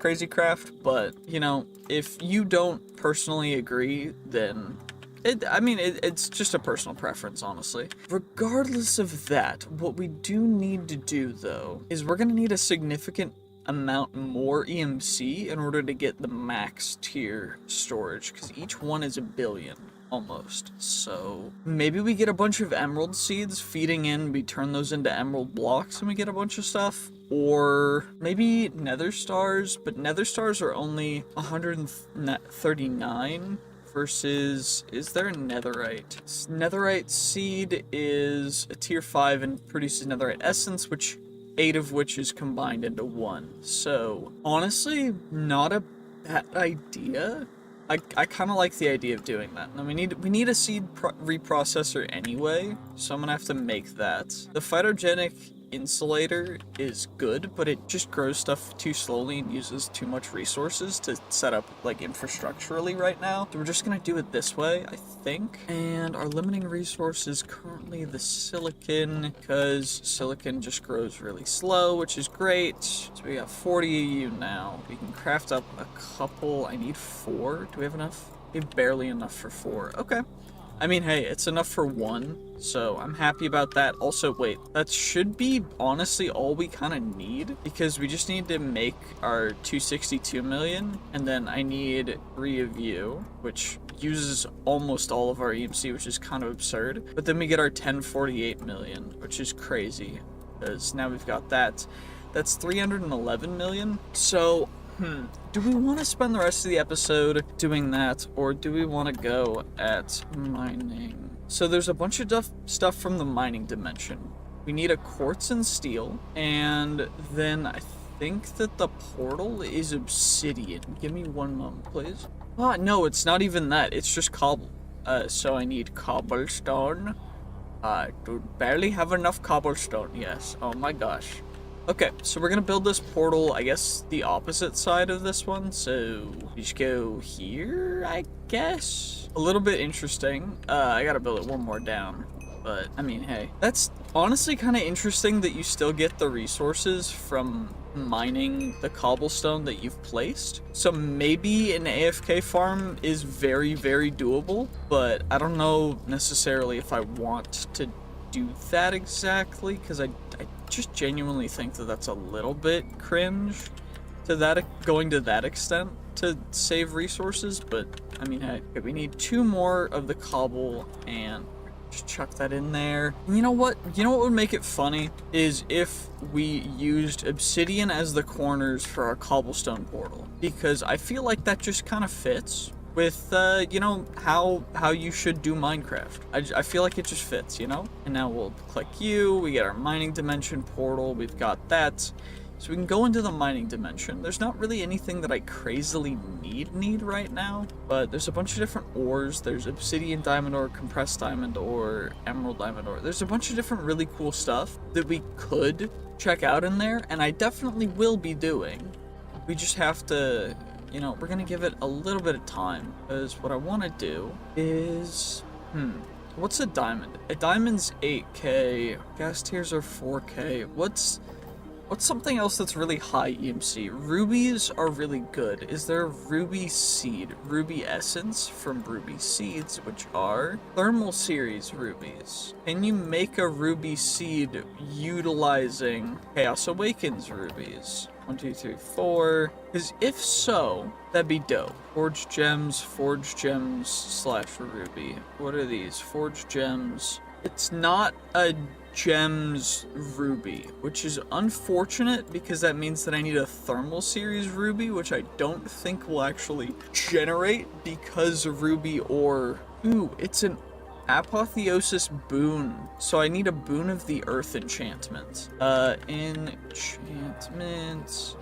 But, you know, if you don't personally agree, then it's just a personal preference, honestly. Regardless of that, what we do need to do, though, is we're going to need a significant amount more EMC in order to get the max tier storage, because each one is 1 billion. Almost. So maybe we get a bunch of emerald seeds feeding in, we turn those into emerald blocks and we get a bunch of stuff. Or maybe nether stars, but nether stars are only 139 versus, is there a netherite? Netherite seed is a tier 5 and produces netherite essence, which 8 of which is combined into 1. So honestly, not a bad idea. I kind of like the idea of doing that. Now we need a seed reprocessor anyway, so I'm gonna have to make that. The phytogenic insulator is good, but it just grows stuff too slowly and uses too much resources to set up like infrastructurally right now. So we're just gonna do it this way, I think. And our limiting resource is currently the silicon, because silicon just grows really slow, which is great. So we got 40 AU now. We can craft up a couple. I need 4. Do we have enough? We have barely enough for 4. Okay. I mean, hey, it's enough for 1, so I'm happy about that. Also, wait, that should be honestly all we kind of need, because we just need to make our 262 million, and then I need 3 of you, which uses almost all of our EMC, which is kind of absurd. But then we get our 1048 million, which is crazy, because now we've got that. That's 311 million. So do we want to spend the rest of the episode doing that, or do we want to go at mining? So there's a bunch of stuff from the mining dimension. We need a quartz and steel, and then I think that the portal is obsidian. Give me 1 moment, please. Ah, no, it's not even that. It's just cobble. So I need cobblestone. I barely have enough cobblestone, yes. Oh my gosh. Okay, so we're gonna build this portal, I guess, the opposite side of this one, so we just go here, I guess? A little bit interesting. I gotta build it 1 more down, but, I mean, hey. That's honestly kind of interesting that you still get the resources from mining the cobblestone that you've placed. So maybe an AFK farm is very, very doable, but I don't know necessarily if I want to do that exactly, because I just genuinely think that that's a little bit cringe to that, going to that extent to save resources. But I mean, hey, we need 2 more of the cobble, and just chuck that in there. And you know what would make it funny is if we used obsidian as the corners for our cobblestone portal, because I feel like that just kind of fits with, you know, how you should do Minecraft. I feel like it just fits, you know? And now we'll click you, we get our mining dimension portal, we've got that. So we can go into the mining dimension. There's not really anything that I crazily need right now, but there's a bunch of different ores. There's obsidian diamond ore, compressed diamond ore, emerald diamond ore. There's a bunch of different really cool stuff that we could check out in there, and I definitely will be doing. We just have to, you know, we're gonna give it a little bit of time, because what I want to do is, what's a diamond? A diamond's 8k, gas tiers are 4k. What's something else that's really high EMC? Rubies are really good. Is there a ruby seed? Ruby essence from ruby seeds, which are thermal series rubies. Can you make a ruby seed utilizing Chaos Awakens rubies? 1, 2, 3, 4. Because if so, that'd be dope. Forged gems / ruby. What are these? Forged gems. It's not a gems ruby, which is unfortunate because that means that I need a thermal series ruby, which I don't think will actually generate because ruby ore. Ooh, it's an Apotheosis boon. So I need a boon of the earth enchantment. Enchantment.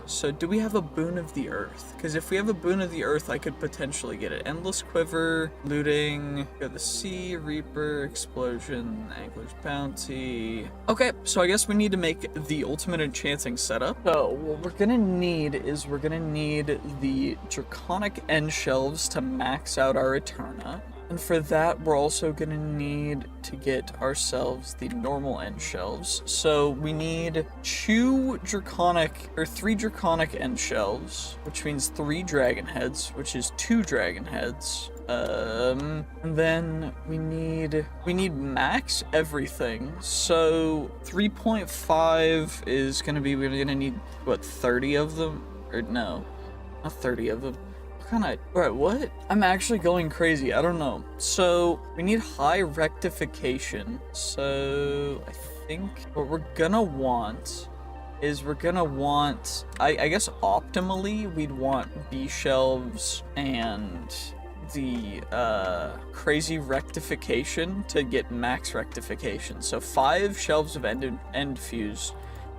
So do we have a boon of the earth? Because if we have a boon of the earth, I could potentially get it. Endless quiver, looting, go the sea, reaper, explosion, angler's bounty. Okay, so I guess we need to make the ultimate enchanting setup. So what we're gonna need is we're gonna need the draconic end shelves to max out our Eterna. And for that, we're also gonna need to get ourselves the normal end shelves. So we need 3 draconic end shelves, which means 3 dragon heads, which is 2 dragon heads. And then we need max everything. So 3.5 is gonna be, we're gonna need, what, 30 of them? Or no, not 30 of them. Alright, what? I'm actually going crazy. I don't know. So, we need high rectification. So, I think what we're gonna want is I guess optimally, we'd want B shelves and the crazy rectification to get max rectification. So 5 shelves of end fuse,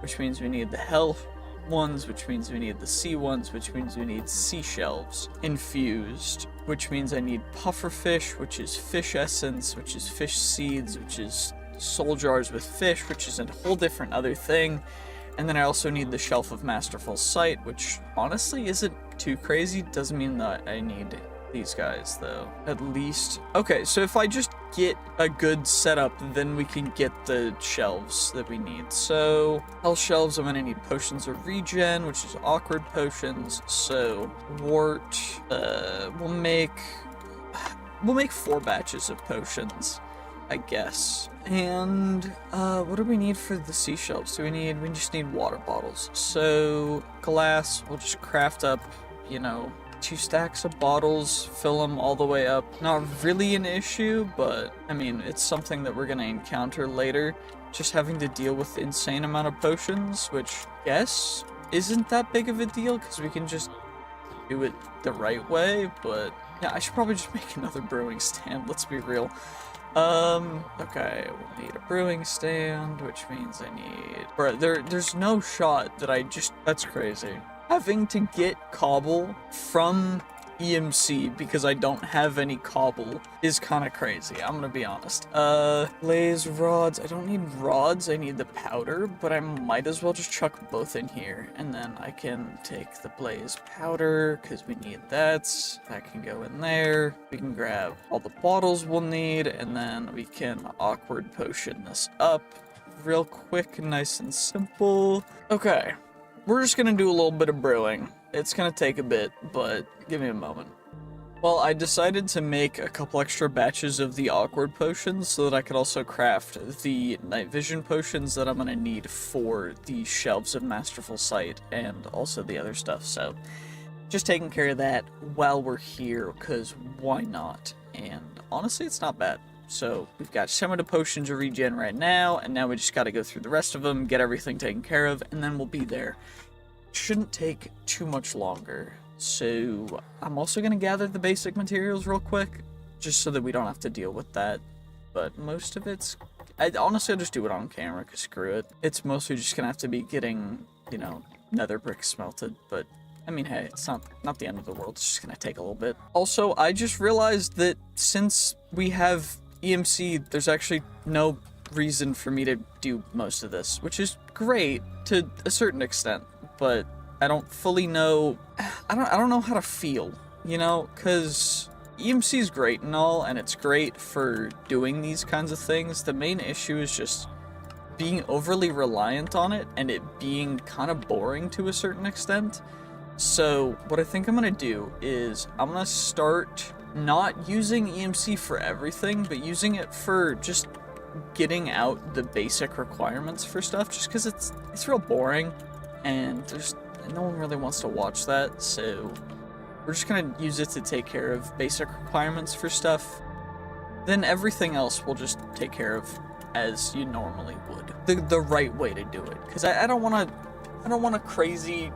which means we need the health ones, which means we need the sea ones, which means we need sea shelves infused, which means I need pufferfish, which is fish essence, which is fish seeds, which is soul jars with fish, which is a whole different other thing. And then I also need the shelf of masterful sight, which honestly isn't too crazy. Doesn't mean that I need these guys though, at least. Okay, so if I just get a good setup, then we can get the shelves that we need. So health shelves, I'm gonna need potions of regen, which is awkward potions. So wart, we'll make 4 batches of potions, I guess. And what do we need for the seashells? We just need water bottles. So glass, we'll just craft up, 2 stacks of bottles, fill them all the way up. Not really an issue, but I mean, it's something that we're gonna encounter later. Just having to deal with the insane amount of potions, which I guess isn't that big of a deal because we can just do it the right way. But yeah, I should probably just make another brewing stand, let's be real. Okay, we'll need a brewing stand, which means I need... Bro, there's no shot that that's crazy. Having to get cobble from EMC because I don't have any cobble is kind of crazy, I'm gonna be honest. Blaze rods, I don't need rods, I need the powder, but I might as well just chuck both in here, and then I can take the blaze powder, because we need that can go in there. We can grab all the bottles we'll need, and then we can awkward potion this up real quick, nice and simple. Okay. We're just gonna do a little bit of brewing. It's gonna take a bit, but give me a moment. Well, I decided to make a couple extra batches of the awkward potions so that I could also craft the night vision potions that I'm gonna need for the shelves of masterful sight and also the other stuff. So just taking care of that while we're here, because why not? And honestly, it's not bad. So we've got some of the potions of regen right now, and now we just got to go through the rest of them, get everything taken care of, and then we'll be there. Shouldn't take too much longer. So I'm also going to gather the basic materials real quick, just so that we don't have to deal with that. But most of it's... Honestly, I'll just do it on camera, because screw it. It's mostly just going to have to be getting, nether bricks smelted, but... I mean, hey, it's not the end of the world, it's just going to take a little bit. Also, I just realized that since we have EMC, there's actually no reason for me to do most of this, which is great to a certain extent, but I don't fully know, I don't know how to feel, because EMC is great and all, and it's great for doing these kinds of things. The main issue is just being overly reliant on it, and it being kind of boring to a certain extent. So what I think I'm gonna do is I'm gonna start not using EMC for everything, but using it for just getting out the basic requirements for stuff, just because it's real boring, and no one really wants to watch that, so we're just gonna use it to take care of basic requirements for stuff. Then everything else we'll just take care of as you normally would. The right way to do it, because I don't want to crazy,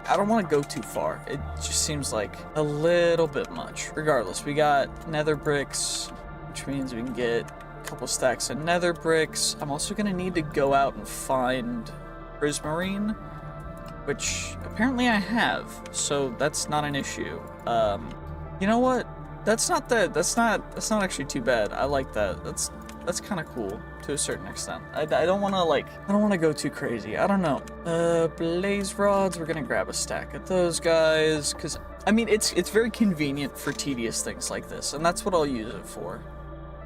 I don't want to go too far. It just seems like a little bit much. Regardless, we got nether bricks. which means we can get a couple stacks of nether bricks. I'm also gonna need to go out and find prismarine, which apparently I have, so that's not an issue. You know what? That's not actually too bad. I like that. That's kind of cool to a certain extent. I don't want to go too crazy. I don't know. Blaze rods. We're gonna grab a stack of those guys, because I mean it's very convenient for tedious things like this, and that's what I'll use it for.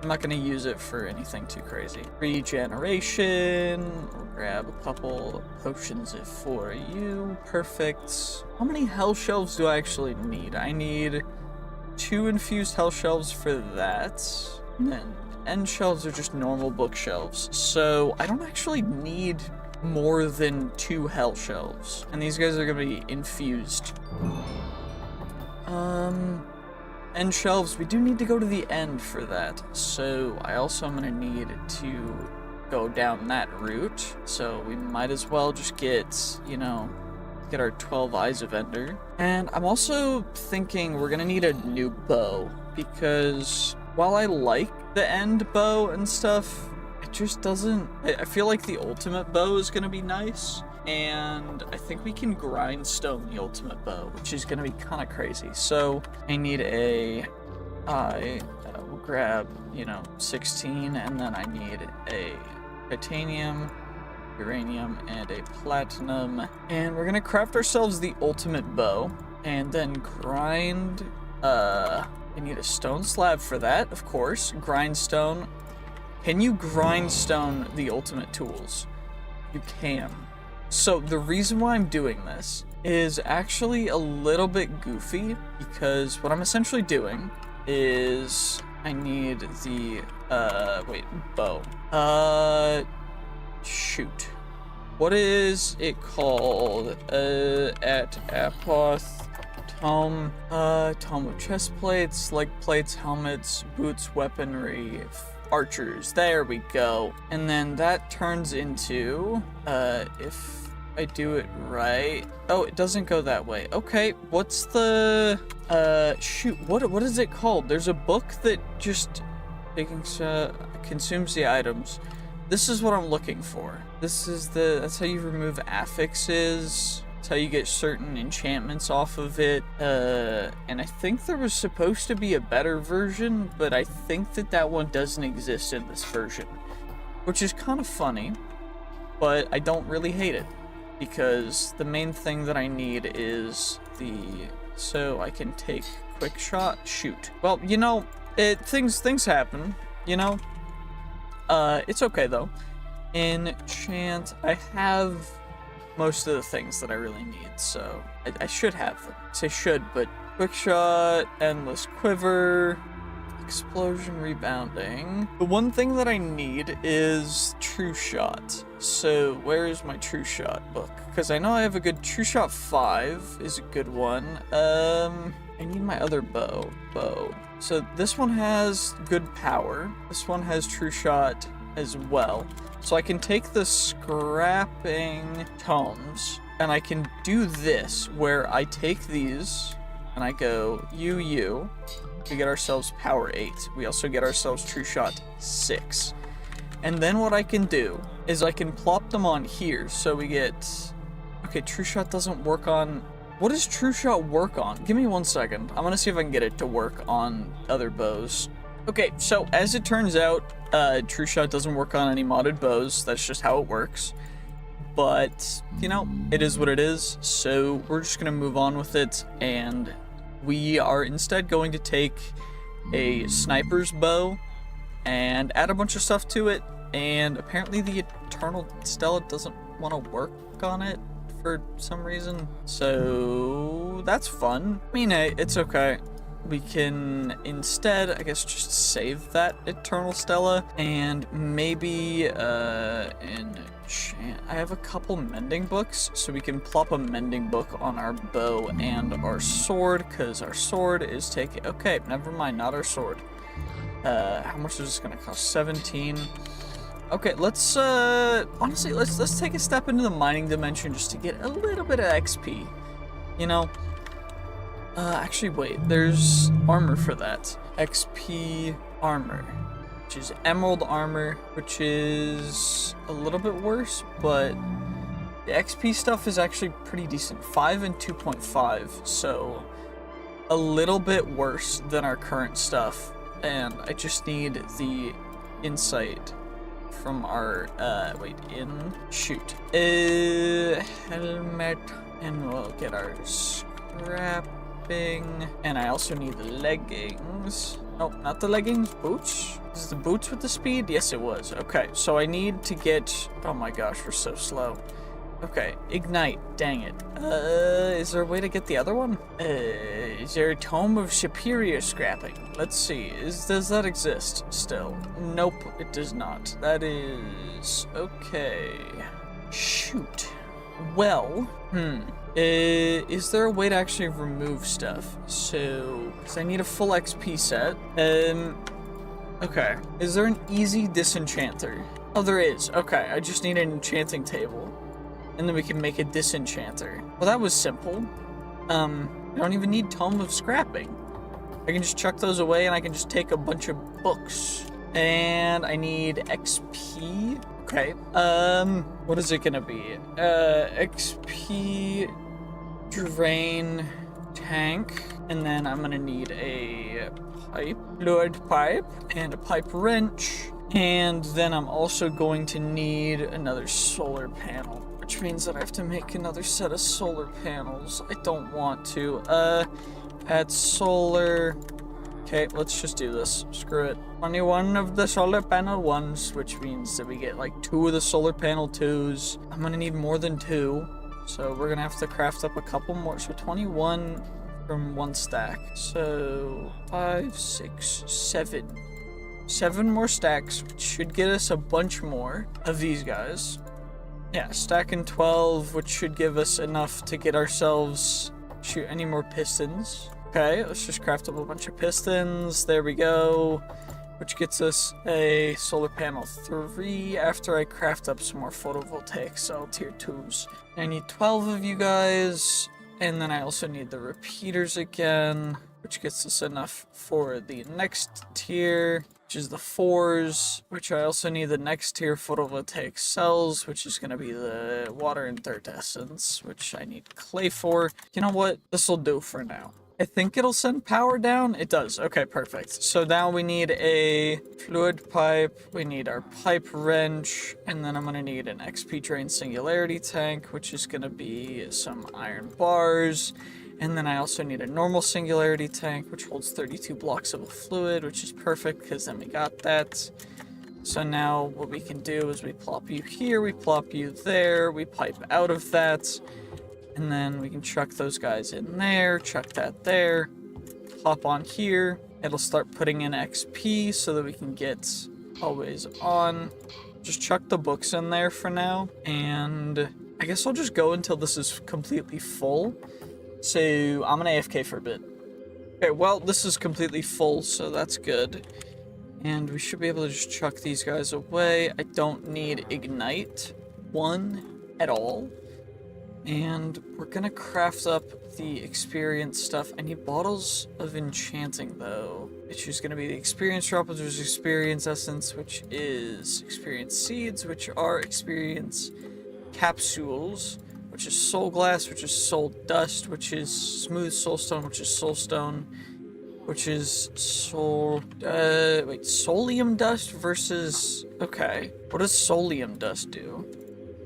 I'm not gonna use it for anything too crazy. Regeneration. We'll grab a couple potions for you. Perfect. How many hell shelves do I actually need? I need 2 infused hell shelves for that. And then end shelves are just normal bookshelves. So I don't actually need more than 2 hell shelves. And these guys are gonna be infused. End shelves, we do need to go to the end for that. So I also am gonna need to go down that route. So we might as well just get, you know, get our 12 Eyes of Ender. And I'm also thinking we're gonna need a new bow, because while I like the end bow and stuff, it just doesn't, I feel like the ultimate bow is gonna be nice, and I think we can grindstone the ultimate bow, which is gonna be kind of crazy. So I need we'll grab, you know, 16, and then I need a titanium, uranium, and a platinum, and we're gonna craft ourselves the ultimate bow, and then grind. I need a stone slab for that, of course. Grindstone. Can you grindstone the ultimate tools? You can. So the reason why I'm doing this is actually a little bit goofy, because what I'm essentially doing is I need the bow. Shoot. What is it called? At Apoth. Tome of chest plates, leg plates, helmets, boots, weaponry, archers. There we go. And then that turns into, if I do it right. Oh, it doesn't go that way. Okay, what's the, shoot, what is it called? There's a book that just consumes the items. This is what I'm looking for. That's how you remove affixes. That's how you get certain enchantments off of it. And I think there was supposed to be a better version, but I think that one doesn't exist in this version, which is kind of funny, but I don't really hate it, because the main thing that I need is so I can take quick shot, shoot. Well, you know, things happen, you know? It's okay though. Enchant, I have most of the things that I really need, so I should have them. I say should, but quick shot, endless quiver, explosion, rebounding. The one thing that I need is true shot. So where is my true shot book? Because I know I have a good true shot 5 is a good one. I need my other bow. So this one has good power. This one has true shot as well. So I can take the scrapping tomes, and I can do this, where I take these, and I go, we get ourselves power 8. We also get ourselves true shot 6. And then what I can do is I can plop them on here, so we get, okay, true shot doesn't work on, what does true shot work on? Give me 1 second. I'm gonna see if I can get it to work on other bows. Okay, so as it turns out, true shot doesn't work on any modded bows. That's just how it works. But, you know, it is what it is. So we're just gonna move on with it, and we are instead going to take a sniper's bow and add a bunch of stuff to it. And apparently the Eternal Stella doesn't want to work on it for some reason. So that's fun. I mean, hey, it's okay. We can instead, I guess, just save that Eternal Stella, and maybe enchant. I have a couple mending books, so we can plop a mending book on our bow and our sword, because our sword is taking, okay, never mind, not our sword. How much is this gonna cost? 17. Okay, let's honestly, let's take a step into the mining dimension just to get a little bit of XP, you know. Actually, wait, there's armor for that. XP, armor, which is emerald armor, which is a little bit worse, but the XP stuff is actually pretty decent. 5 and 2.5, so a little bit worse than our current stuff. And I just need the insight from our, helmet, and we'll get our scrapping. And I also need the leggings. Nope, not the leggings, boots. Is the boots with the speed? Yes, it was. Okay, so I need to get, oh my gosh, we're so slow. Okay, ignite, dang it. Is there a way to get the other one? Is there a tome of superior scrapping? Let's see, does that exist still? Nope, it does not. That is, okay. Shoot. Well, is there a way to actually remove stuff? So, because I need a full XP set. Okay. Is there an easy disenchanter? Oh, there is. Okay, I just need an enchanting table. And then we can make a disenchanter. Well, that was simple. I don't even need Tome of Scrapping. I can just chuck those away and I can just take a bunch of books. And I need XP. Okay. What is it gonna be? XP drain tank. And then I'm gonna need a pipe, fluid pipe, and a pipe wrench. And then I'm also going to need another solar panel, which means that I have to make another set of solar panels. I don't want to. Add solar. Okay, let's just do this. Screw it. 21 of the solar panel 1s, which means that we get like 2 of the solar panel 2s. I'm gonna need more than 2, so we're gonna have to craft up a couple more. So 21 from 1 stack. So 5, 6, 7. 7 more stacks, which should get us a bunch more of these guys. Yeah, stacking 12, which should give us enough to get ourselves, shoot, any more pistons. Okay, let's just craft up a bunch of pistons. There we go. Which gets us a solar panel 3 after I craft up some more photovoltaic cell tier 2s. I need 12 of you guys. And then I also need the repeaters again, which gets us enough for the next tier, which is the 4s, which I also need the next tier photovoltaic cells, which is going to be the water and dirt essence, which I need clay for. You know what? This will do for now. I think it'll send power down. It does. Okay, perfect. So now we need a fluid pipe, we need our pipe wrench, and then I'm going to need an XP drain singularity tank, which is going to be some iron bars. And then I also need a normal singularity tank, which holds 32 blocks of a fluid, which is perfect because then we got that. So now what we can do is we plop you here, we plop you there, we pipe out of that. And then we can chuck those guys in there, chuck that there, hop on here. It'll start putting in XP so that we can get always on. Just chuck the books in there for now. And I guess I'll just go until this is completely full. So I'm gonna AFK for a bit. Okay, well, this is completely full, so that's good. And we should be able to just chuck these guys away. I don't need Ignite 1 at all. And we're gonna craft up the experience stuff. I need bottles of enchanting though, which is gonna be the experience drop, which is experience essence, which is experience seeds, which are experience capsules, which is soul glass, which is soul dust, which is smooth soulstone, which is soulstone, which is soulium dust versus, okay, what does soulium dust do?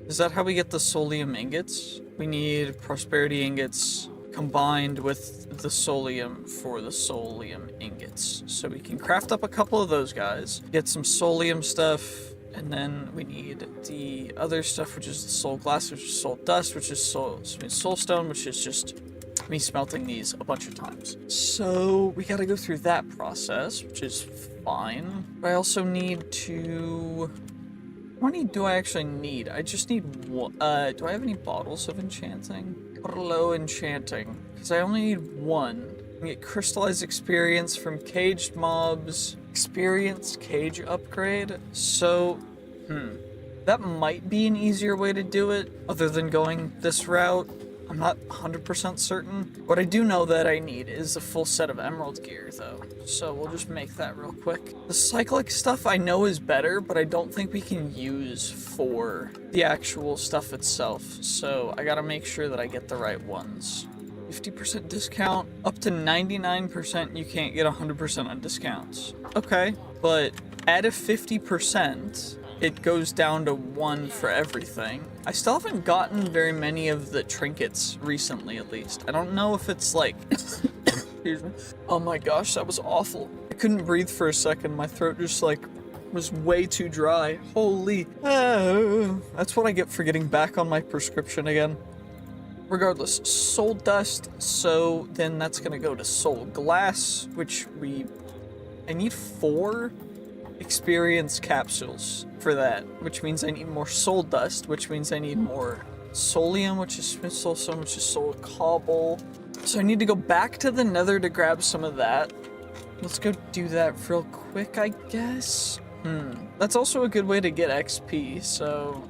Is that how we get the soulium ingots? We need prosperity ingots combined with the soulium for the soulium ingots. So we can craft up a couple of those guys, get some soulium stuff, and then we need the other stuff, which is the soul glass, which is soul dust, which is soulstone, which is just me smelting these a bunch of times. So we gotta go through that process, which is fine. But I also need to... How many do I actually need? I just need one. Do I have any bottles of enchanting? Low enchanting. Because I only need 1. I can get crystallized experience from caged mobs. Experienced cage upgrade. So, that might be an easier way to do it, other than going this route. I'm not 100% certain. What I do know that I need is a full set of emerald gear, though. So we'll just make that real quick. The cyclic stuff I know is better, but I don't think we can use for the actual stuff itself. So I gotta make sure that I get the right ones. 50% discount, up to 99% you can't get 100% on discounts. Okay, but at a 50%, it goes down to 1 for everything. I still haven't gotten very many of the trinkets recently, at least. I don't know if it's like... Excuse me. Oh my gosh, that was awful. I couldn't breathe for a second. My throat just like was way too dry. Holy... that's what I get for getting back on my prescription again. Regardless, soul dust, so then that's gonna go to soul glass, which I need 4 experience capsules for that, which means I need more soul dust, which means I need more soulium, which is soul stone, which is soul cobble. So I need to go back to the nether to grab some of that. Let's go do that real quick, I guess. That's also a good way to get XP, so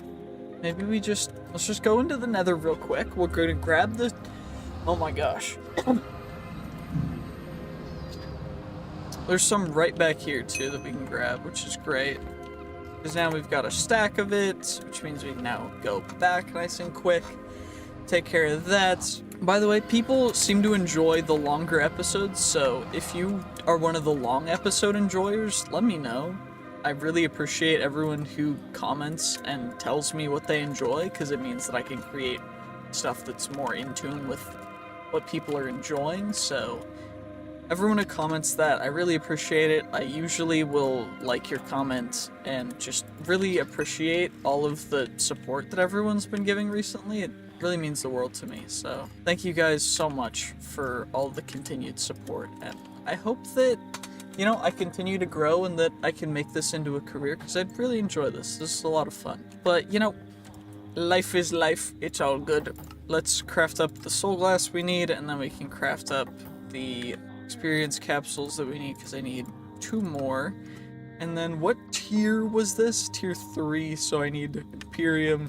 maybe let's just go into the nether real quick. We're going to grab the... Oh my gosh. There's some right back here too that we can grab, which is great. Because now we've got a stack of it, which means we can now go back nice and quick. Take care of that. By the way, people seem to enjoy the longer episodes, so if you are one of the long episode enjoyers, let me know. I really appreciate everyone who comments and tells me what they enjoy, because it means that I can create stuff that's more in tune with what people are enjoying. So everyone who comments that, I really appreciate it. I usually will like your comments and just really appreciate all of the support that everyone's been giving recently. It really means the world to me. So thank you guys so much for all the continued support, and I hope that, you know, I continue to grow and that I can make this into a career, because I'd really enjoy this. This is a lot of fun. But, you know, life is life. It's all good. Let's craft up the soul glass we need, and then we can craft up the experience capsules that we need, because I need 2 more. And then what tier was this? Tier 3, so I need Imperium,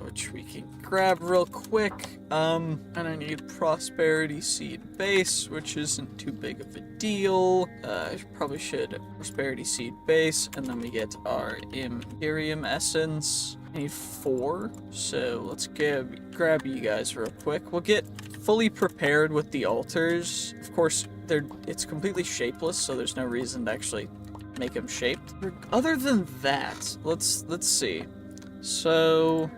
which we can grab real quick. And I need Prosperity Seed Base, which isn't too big of a deal. I probably should Prosperity Seed Base, and then we get our Imperium Essence. I need 4, so let's grab you guys real quick. We'll get fully prepared with the altars. Of course, it's completely shapeless, so there's no reason to actually make them shaped. Other than that, let's see. So,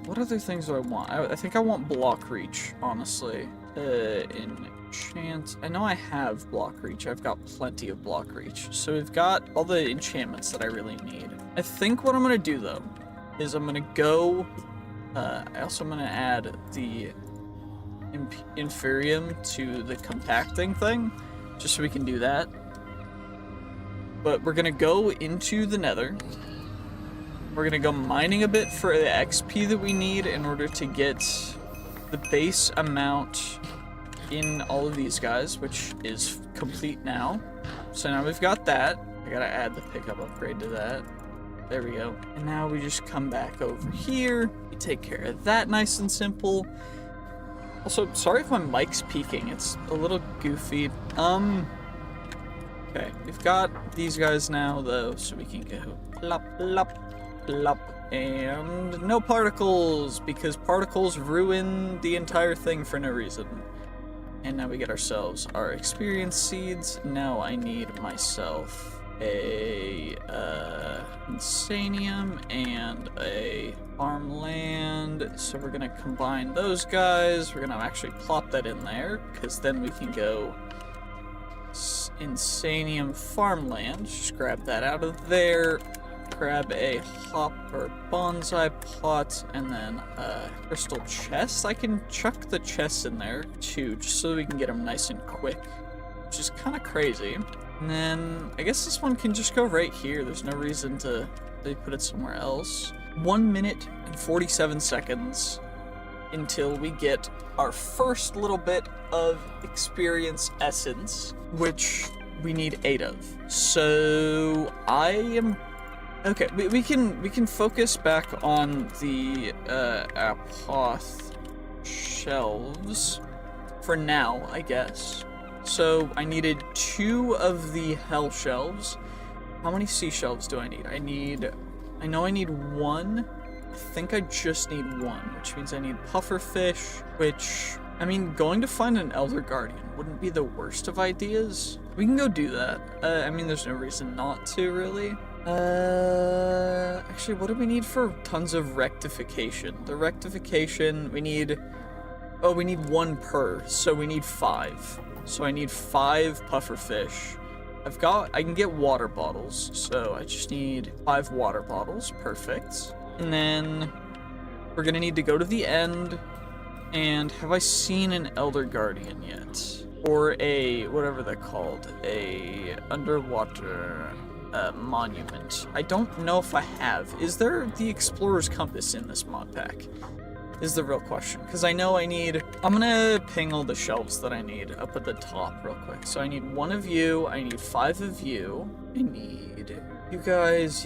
what other things do I want? I think I want block reach, honestly. Enchant. I know I have block reach. I've got plenty of block reach. So we've got all the enchantments that I really need. I think what I'm gonna do though is I'm gonna go. I also am gonna add the Inferium to the compacting thing, just so we can do that. But we're gonna go into the nether. We're gonna go mining a bit for the XP that we need in order to get the base amount in all of these guys, which is complete now. So now we've got that. I gotta add the pickup upgrade to that. There we go. And now we just come back over here. We take care of that nice and simple. Also, sorry if my mic's peaking. It's a little goofy. Okay, we've got these guys now, though, so we can go plop, plop, plop, and no particles, because particles ruin the entire thing for no reason. And now we get ourselves our experience seeds. Now I need myself a insanium and a farmland. So we're gonna combine those guys. We're gonna actually plop that in there, because then we can go insanium farmland. Just grab that out of there. Grab a hopper bonsai pot, and then a crystal chest. I can chuck the chests in there too, just so we can get them nice and quick, which is kind of crazy. And then I guess this one can just go right here. There's no reason to really put it somewhere else. 1 minute and 47 seconds until we get our first little bit of experience essence, which we need 8 of. So I am okay. We can focus back on the apoth shelves for now, I guess. So I needed 2 of the hell shelves. How many sea shelves do I need? I know I need 1. I think I just need 1, which means I need pufferfish, which, I mean, going to find an Elder Guardian wouldn't be the worst of ideas. We can go do that. I mean, there's no reason not to, really. Actually, what do we need for tons of rectification? The rectification, we need 1 per, so we need 5. So I need 5 pufferfish. I can get water bottles, so I just need 5 water bottles, perfect. And then we're gonna need to go to the end, and have I seen an Elder Guardian yet? Or whatever they're called, a underwater monument. I don't know if I have. Is there the Explorer's Compass in this mod pack? Is the real question. Because I know I'm gonna ping all the shelves that I need up at the top real quick. So I need 1 of you, I need 5 of you, I need you guys,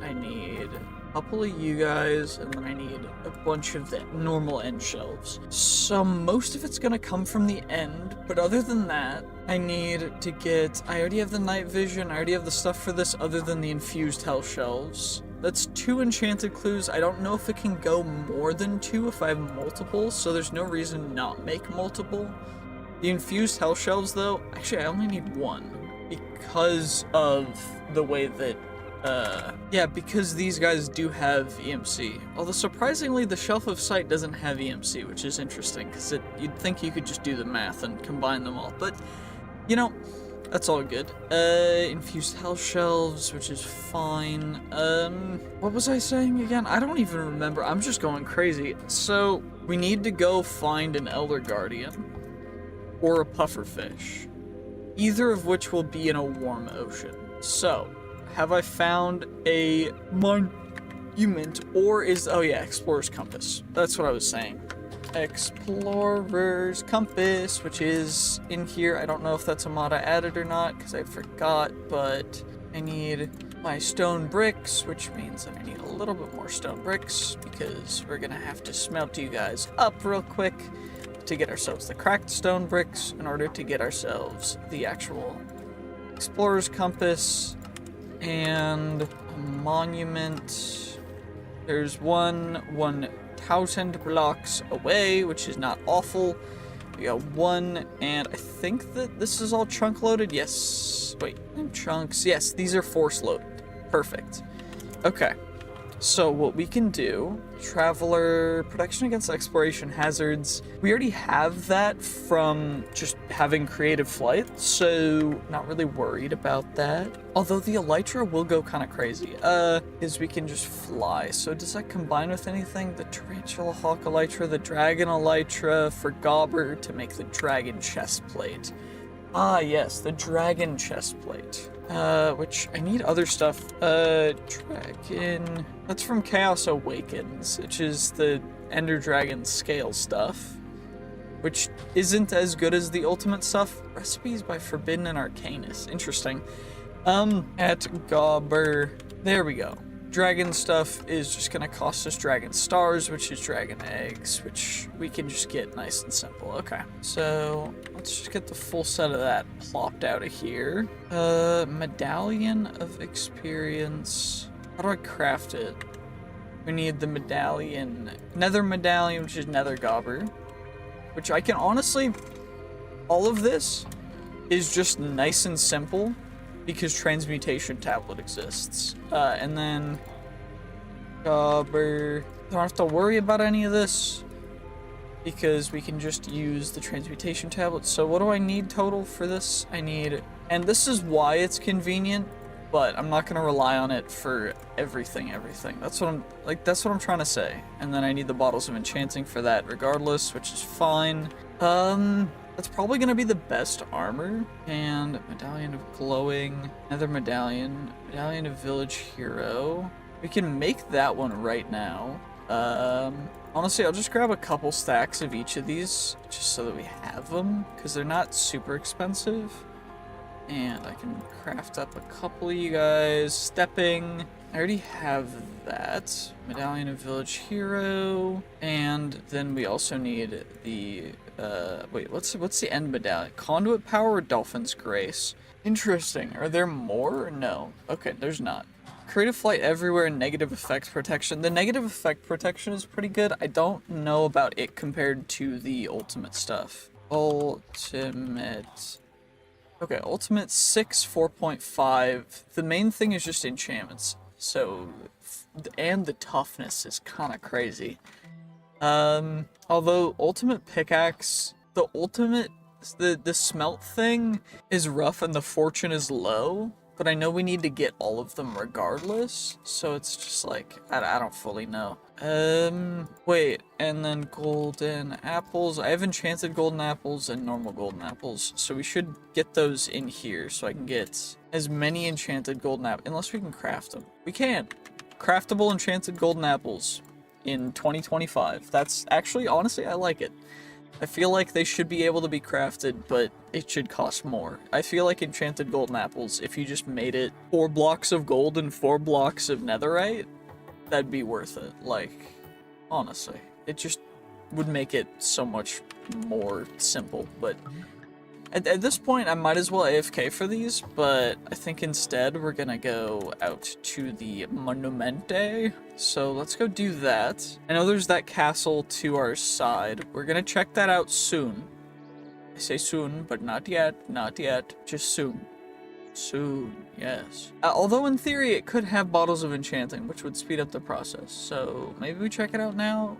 I need a couple of you guys, and then I need a bunch of the normal end shelves. So most of it's gonna come from the end, but other than that, I need to get, I already have the night vision, I already have the stuff for this other than the infused hell shelves. That's 2 enchanted clues. I don't know if it can go more than 2 if I have multiple, so there's no reason to not make multiple. The infused hell shelves, though, actually I only need 1 because of the way that, yeah, because these guys do have EMC. Although surprisingly, the Shelf of Sight doesn't have EMC, which is interesting, because you'd think you could just do the math and combine them all, but, you know, that's all good. Infused hell shelves, which is fine. What was I saying again? I don't even remember. I'm just going crazy. So, we need to go find an Elder Guardian or a pufferfish, either of which will be in a warm ocean. So, have I found a monument, or oh yeah, Explorer's Compass. That's what I was saying. Explorer's Compass, which is in here. I don't know if that's a mod I added or not, because I forgot, but I need my stone bricks, which means that I need a little bit more stone bricks, because we're gonna have to smelt you guys up real quick to get ourselves the cracked stone bricks in order to get ourselves the actual Explorer's Compass and a monument. There's 1,000 blocks away, which is not awful. We got 1, and I think that this is all chunk loaded. Yes. Wait, chunks. Yes, these are force loaded. Perfect. Okay. So what we can do, Traveler, protection against exploration hazards. We already have that from just having creative flight, so not really worried about that. Although the elytra will go kind of crazy, is we can just fly. So does that combine with anything? The tarantula hawk elytra, the dragon elytra for Gobber to make the dragon chest plate. Ah, yes, the dragon chest plate. Which I need other stuff. Dragon. That's from Chaos Awakens, which is the Ender Dragon scale stuff, which isn't as good as the ultimate stuff. Recipes by Forbidden and Arcanus. Interesting. At Gobber. There we go. Dragon stuff is just gonna cost us dragon stars, which is dragon eggs, which we can just get nice and simple. Okay, so let's just get the full set of that plopped out of here. Medallion of experience. How do I craft it? We need the medallion, nether medallion, which is nether gobber, which I can honestly, all of this is just nice and simple because transmutation tablet exists. And then Gobber. Don't have to worry about any of this because we can just use the transmutation tablet. So what do I need total for this? I need, and this is why it's convenient, but I'm not gonna rely on it for everything. That's what I'm trying to say. And then I need the bottles of enchanting for that regardless, which is fine. That's probably gonna be the best armor. And medallion of glowing, another medallion of village hero. We can make that one right now. Honestly, I'll just grab a couple stacks of each of these just so that we have them, because they're not super expensive. And I can craft up a couple of you guys. Stepping. I already have that. Medallion of Village Hero. And then we also need the, wait, what's the end medallion? Conduit Power or Dolphin's Grace? Interesting. Are there more? No. Okay, there's not. Creative Flight Everywhere and Negative Effect Protection. The Negative Effect Protection is pretty good. I don't know about it compared to the ultimate stuff. Ultimate... Okay, Ultimate 6, 4.5. The main thing is just enchantments. So, and the toughness is kind of crazy. Although Ultimate Pickaxe, the ultimate, the smelt thing is rough and the fortune is low. But I know we need to get all of them regardless, so it's just like, I don't fully know. Wait, and then golden apples. I have enchanted golden apples and normal golden apples, so we should get those in here so I can get as many enchanted golden apples, unless we can craft them. We can. Craftable enchanted golden apples in 2025. That's actually, honestly, I like it. I feel like they should be able to be crafted, but it should cost more. I feel like enchanted golden apples, if you just made it 4 blocks of gold and 4 blocks of netherite, that'd be worth it. Like, honestly, it just would make it so much more simple. But at this point, I might as well AFK for these, but I think instead we're gonna go out to the Monumente. So let's go do that. I know there's that castle to our side. We're gonna check that out soon. I say soon, but not yet, not yet, just soon. Soon, yes. Although in theory it could have bottles of enchanting, which would speed up the process. So maybe we check it out now,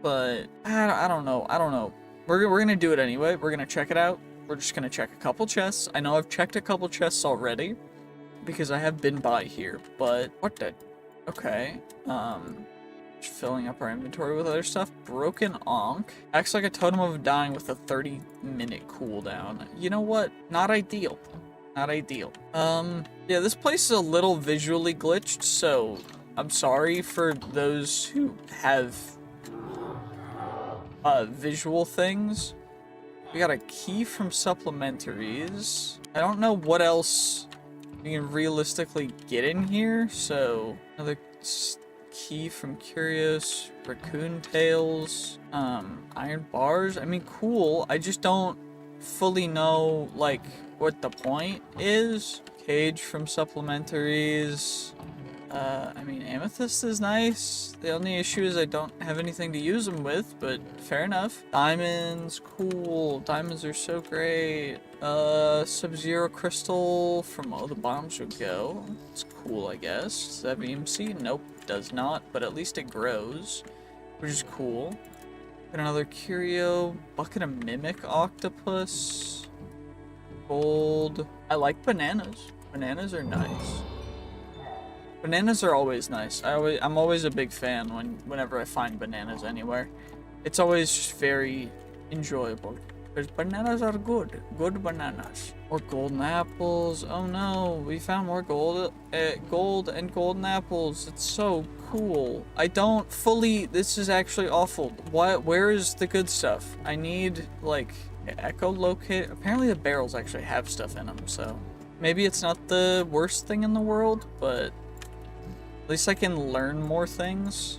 but I don't know. We're gonna do it anyway. We're gonna check it out. We're just gonna check a couple chests. I know I've checked a couple chests already because I have been by here, but what the? Okay. Just filling up our inventory with other stuff. Broken Ankh. Acts like a totem of dying with a 30-minute cooldown. You know what? Not ideal. Not ideal. Yeah, this place is a little visually glitched, so I'm sorry for those who have visual things. We got a key from supplementaries. I don't know what else we can realistically get in here, so another key from Curious, raccoon tails, iron bars. I mean, cool. I just don't fully know, like, what the point is. Cage from supplementaries. I mean, amethyst is nice. The only issue is I don't have anything to use them with, but fair enough. Diamonds, cool. Diamonds are so great. Sub-Zero crystal from the bombs would go. It's cool, I guess. Does that have EMC? Nope, does not, but at least it grows, which is cool. Got another curio. Bucket of mimic octopus. Gold. I like bananas. Bananas are nice. Bananas are always nice. I'm always a big fan whenever I find bananas anywhere. It's always just very enjoyable. Because bananas are good. Good bananas. Or golden apples. Oh no, we found more gold and golden apples. It's so cool. I don't fully... This is actually awful. Where is the good stuff? I need, like, echolocate. Apparently the barrels actually have stuff in them, so... Maybe it's not the worst thing in the world, but... At least I can learn more things.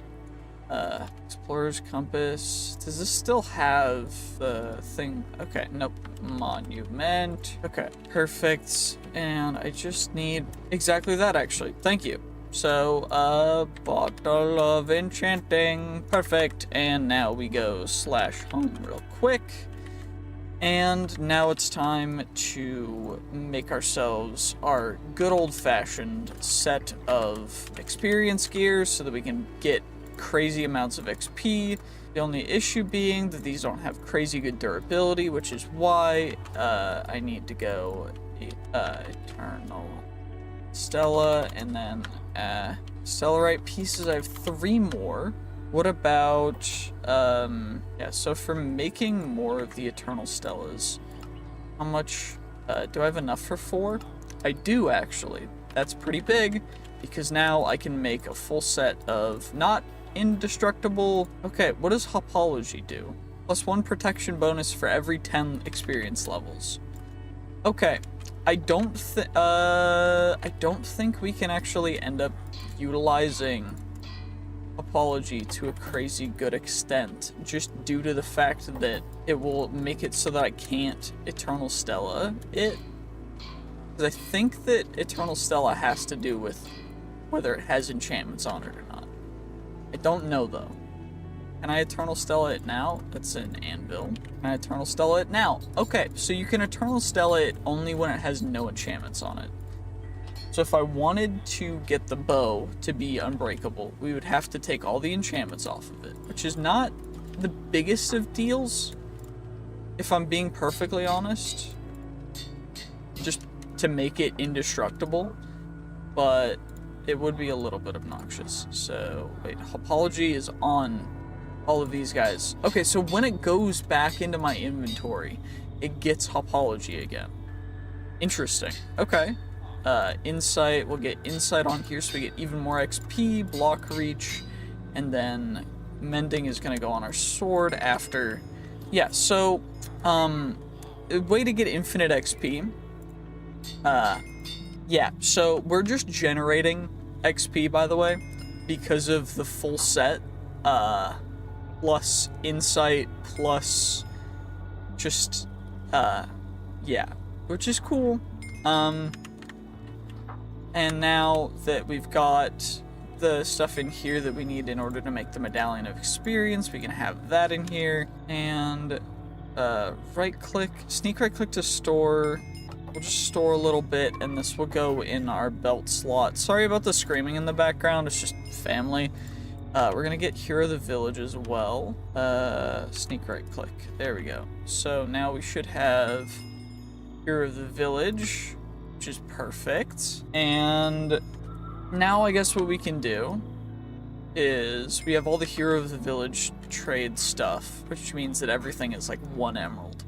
Explorer's Compass. Does this still have the thing? Okay, nope. Monument. Okay, perfect. And I just need exactly that, actually. Thank you. So, bottle of enchanting. Perfect. And now we go /home real quick. And now it's time to make ourselves our good old-fashioned set of experience gears so that we can get crazy amounts of XP. The only issue being that these don't have crazy good durability, which is why I need to go Eternal Stella and then Stellarite pieces. I have 3 more. What about, yeah, so for making more of the Eternal Stellas, how much, do I have enough for 4? I do, actually. That's pretty big, because now I can make a full set of not indestructible... Okay, what does Hopology do? +1 protection bonus for every 10 experience levels. Okay. I don't think we can actually end up utilizing Apology to a crazy good extent, just due to the fact that it will make it so that I can't Eternal Stella it. Because I think that Eternal Stella has to do with whether it has enchantments on it or not. I don't know though. Can I Eternal Stella it now? That's an anvil. Can I Eternal Stella it now? Okay, so you can Eternal Stella it only when it has no enchantments on it. So if I wanted to get the bow to be unbreakable, we would have to take all the enchantments off of it, which is not the biggest of deals, if I'm being perfectly honest, just to make it indestructible, but it would be a little bit obnoxious. So wait, Apology is on all of these guys. Okay, so when it goes back into my inventory, it gets Apology again. Interesting. Okay. Insight, we'll get Insight on here so we get even more XP, block reach, and then Mending is gonna go on our sword after. Yeah, so, a way to get infinite XP, yeah, so we're just generating XP, by the way, because of the full set, plus Insight, plus just, yeah, which is cool. And now that we've got the stuff in here that we need in order to make the Medallion of Experience, we can have that in here. And right-click, sneak right-click to store. We'll just store a little bit, and this will go in our belt slot. Sorry about the screaming in the background, it's just family. We're gonna get Hero of the Village as well. Sneak right-click, there we go. So now we should have Hero of the Village, which is perfect. And now I guess what we can do is we have all the Hero of the Village trade stuff, which means that everything is like 1 emerald,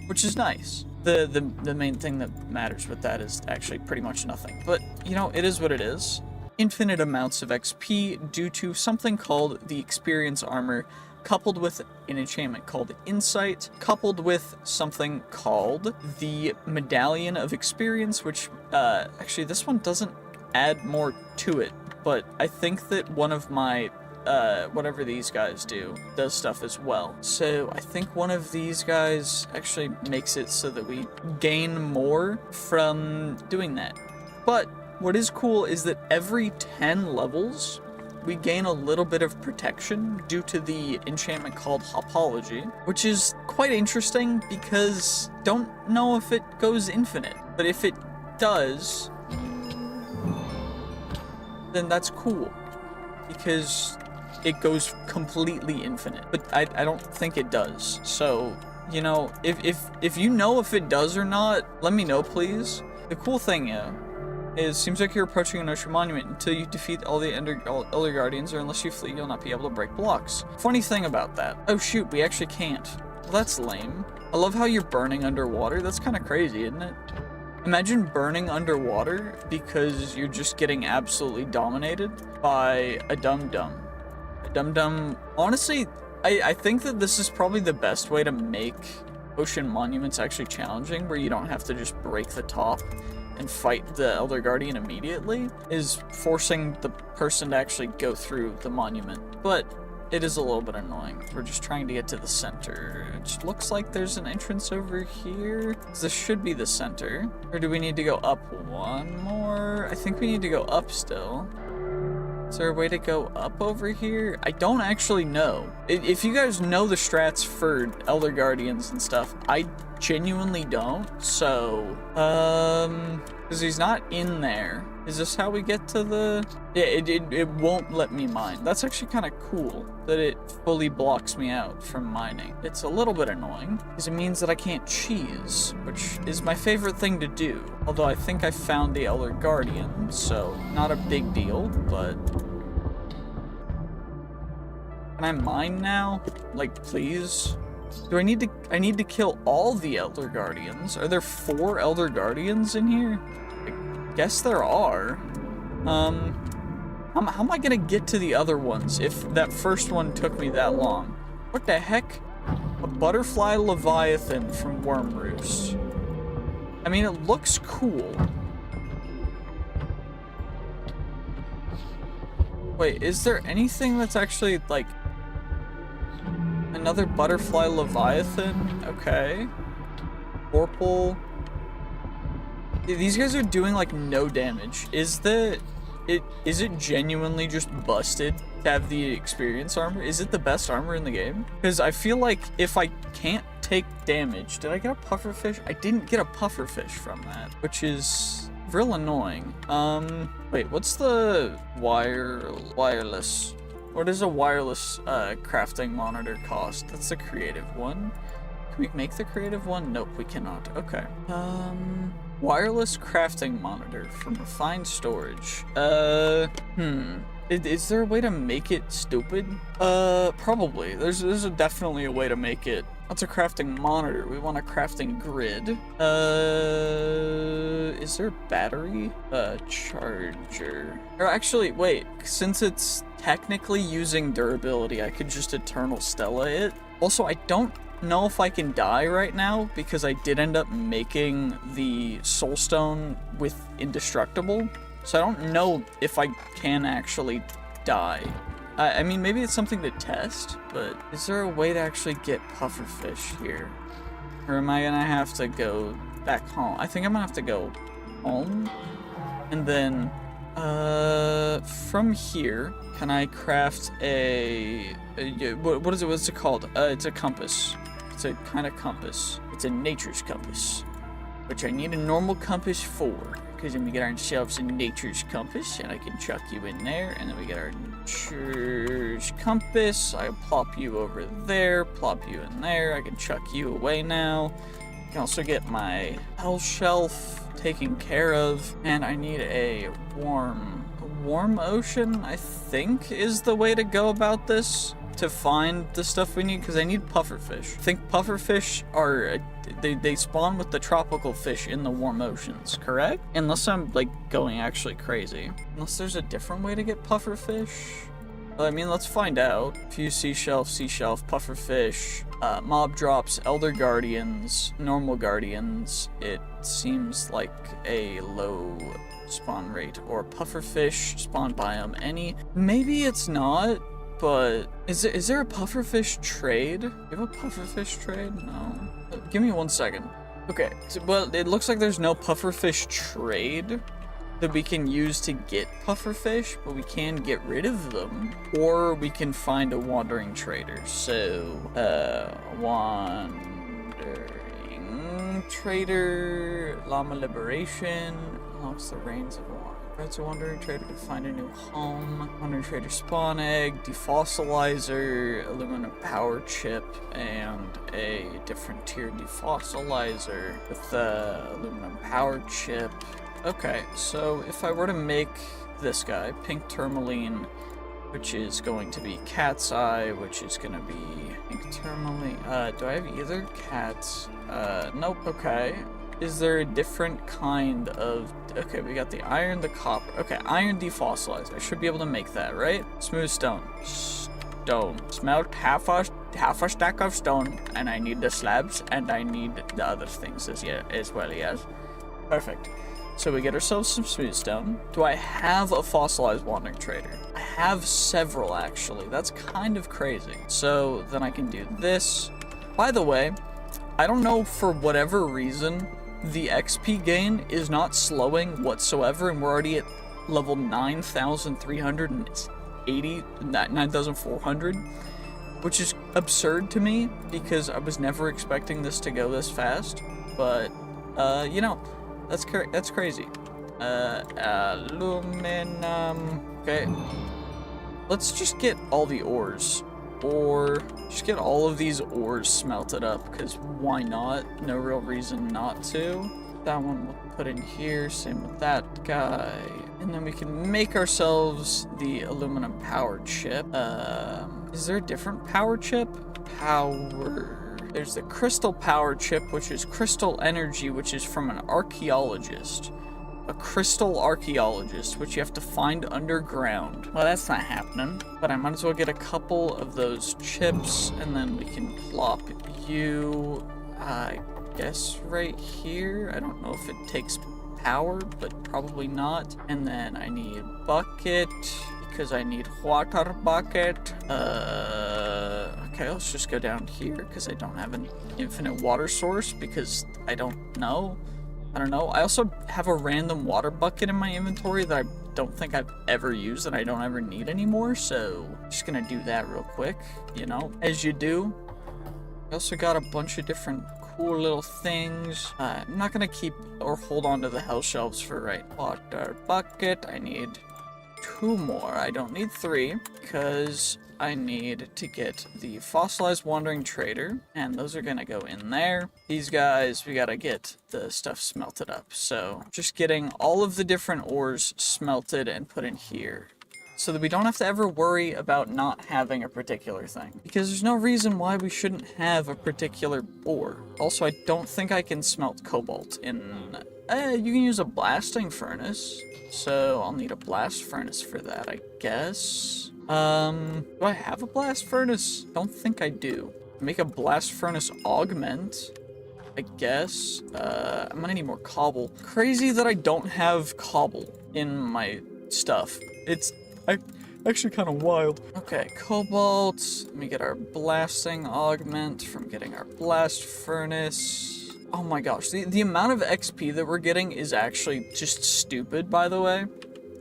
which is nice. The main thing that matters with that is actually pretty much nothing, but you know, it is what it is. Infinite amounts of XP due to something called the Experience Armor, coupled with an enchantment called Insight, coupled with something called the Medallion of Experience, which, actually this one doesn't add more to it, but I think that one of my, whatever these guys do, does stuff as well. So I think one of these guys actually makes it so that we gain more from doing that. But what is cool is that every 10 levels, we gain a little bit of protection due to the enchantment called Apology, which is quite interesting because don't know if it goes infinite, but if it does, then that's cool because it goes completely infinite, but I don't think it does. So, you know, if you know if it does or not, let me know, please. The cool thing, is seems like you're approaching an ocean monument. Until you defeat all the Elder Guardians, or unless you flee, you'll not be able to break blocks. Funny thing about that. Oh shoot, we actually can't. Well, that's lame. I love how you're burning underwater. That's kind of crazy, isn't it? Imagine burning underwater because you're just getting absolutely dominated by a dum-dum. A dum-dum. Honestly, I think that this is probably the best way to make ocean monuments actually challenging, where you don't have to just break the top and fight the Elder Guardian immediately, is forcing the person to actually go through the monument. But it is a little bit annoying. We're just trying to get to the center. It looks like there's an entrance over here. This should be the center. Or do we need to go up one more? I think we need to go up still. Is there a way to go up over here? I don't actually know. If you guys know the strats for Elder Guardians and stuff, I genuinely don't. So, because he's not in there. Is this how we get to the... Yeah, it won't let me mine. That's actually kind of cool that it fully blocks me out from mining. It's a little bit annoying because it means that I can't cheese, which is my favorite thing to do. Although I think I found the Elder Guardian, so not a big deal, but... Can I mine now? Like, please? Do I need to kill all the Elder Guardians? Are there 4 Elder Guardians in here? I guess there are. How am I gonna get to the other ones if that first one took me that long? What the heck? A butterfly leviathan from Worm Roost. I mean, it looks cool. Wait, is there anything that's actually, like, another butterfly leviathan? Okay. Vorpal. These guys are doing, like, no damage. Is it genuinely just busted to have the experience armor? Is it the best armor in the game? Because I feel like if I can't take damage... Did I get a pufferfish? I didn't get a pufferfish from that, which is real annoying. Wait, what's the wireless? What does a wireless crafting monitor cost? That's the creative one. Can we make the creative one? Nope, we cannot. Okay. Wireless crafting monitor from refined storage. Is there a way to make it stupid? Probably. There's definitely a way to make it. That's a crafting monitor. We want a crafting grid. Is there a battery? Charger. Or actually, wait, since it's technically using durability, I could just Eternal Stella it. Also, I don't know if I can die right now because I did end up making the soulstone with indestructible, so I don't know if I can actually die. I mean, maybe it's something to test, but is there a way to actually get pufferfish here? Or am I gonna have to go back home? I think I'm gonna have to go home, and then from here, can I craft what's it called? It's a compass. It's a kind of compass. It's a nature's compass, which I need a normal compass for, because then we get ourselves a nature's compass, and I can chuck you in there, and then we get our nature's compass. I plop you over there, plop you in there. I can chuck you away now. I can also get my hell shelf taken care of, and I need a warm ocean, I think, is the way to go about this to find the stuff we need, because I need pufferfish. I think pufferfish are they spawn with the tropical fish in the warm oceans, correct? Unless I'm like going actually crazy. Unless there's a different way to get pufferfish. Well, I mean, let's find out. Few seashell, pufferfish, mob drops, elder guardians, normal guardians. It seems like a low spawn rate, or pufferfish spawn biome any. Maybe it's not, but is there a pufferfish trade? You have a pufferfish trade? No. Give me 1 second. Okay, well, it looks like there's no pufferfish trade that we can use to get pufferfish, but we can get rid of them, or we can find a wandering trader. So, wandering trader, llama liberation, unlocks the reins of water. That's a wandering trader to find a new home. Wandering trader spawn egg, defossilizer, aluminum power chip, and a different tier defossilizer with the aluminum power chip. Okay, so if I were to make this guy, pink tourmaline, which is going to be cat's eye, which is going to be pink tourmaline. Do I have either cats? Nope. Okay. Is there a different kind of... Okay, we got the iron, the copper. Okay, iron defossilizer. I should be able to make that, right? Smooth stone. Stone. Smelt half a stack of stone, and I need the slabs, and I need the other things as well, yes. Perfect. So we get ourselves some smooth stone. Do I have a fossilized wandering trader? I have several, actually. That's kind of crazy. So then I can do this. By the way, I don't know, for whatever reason, the XP gain is not slowing whatsoever, and we're already at level 9,380, 9,400, which is absurd to me because I was never expecting this to go this fast. But, you know, that's crazy. Aluminum. Okay. Let's just get all the ores. Or just get all of these ores smelted up, because why not? No real reason not to. That one we'll put in here, same with that guy. And then we can make ourselves the aluminum power chip. Is there a different power chip? There's the crystal power chip, which is crystal energy, which is from an archaeologist. A crystal archaeologist, which you have to find underground. Well, that's not happening. But I might as well get a couple of those chips, and then we can plop you. I guess right here. I don't know if it takes power, but probably not. And then I need bucket because I need water bucket. Okay, let's just go down here because I don't have an infinite water source because I don't know. I don't know. I also have a random water bucket in my inventory that I don't think I've ever used and I don't ever need anymore. So I'm just gonna do that real quick, you know, as you do. I also got a bunch of different cool little things. I'm not gonna keep or hold on to the health shelves for right. Water bucket. I need 2 more. I don't need 3 because I need to get the fossilized wandering trader, and those are gonna go in there. These guys, we gotta get the stuff smelted up. So just getting all of the different ores smelted and put in here, so that we don't have to ever worry about not having a particular thing. Because there's no reason why we shouldn't have a particular ore. Also, I don't think I can smelt cobalt in... you can use a blasting furnace. So I'll need a blast furnace for that, I guess. Do I have a blast furnace? Don't think I do. Make a blast furnace augment, I guess. I'm gonna need more cobble. Crazy that I don't have cobble in my stuff. It's actually kind of wild. Okay, cobalt. Let me get our blasting augment from getting our blast furnace. Oh my gosh, the amount of XP that we're getting is actually just stupid, by the way.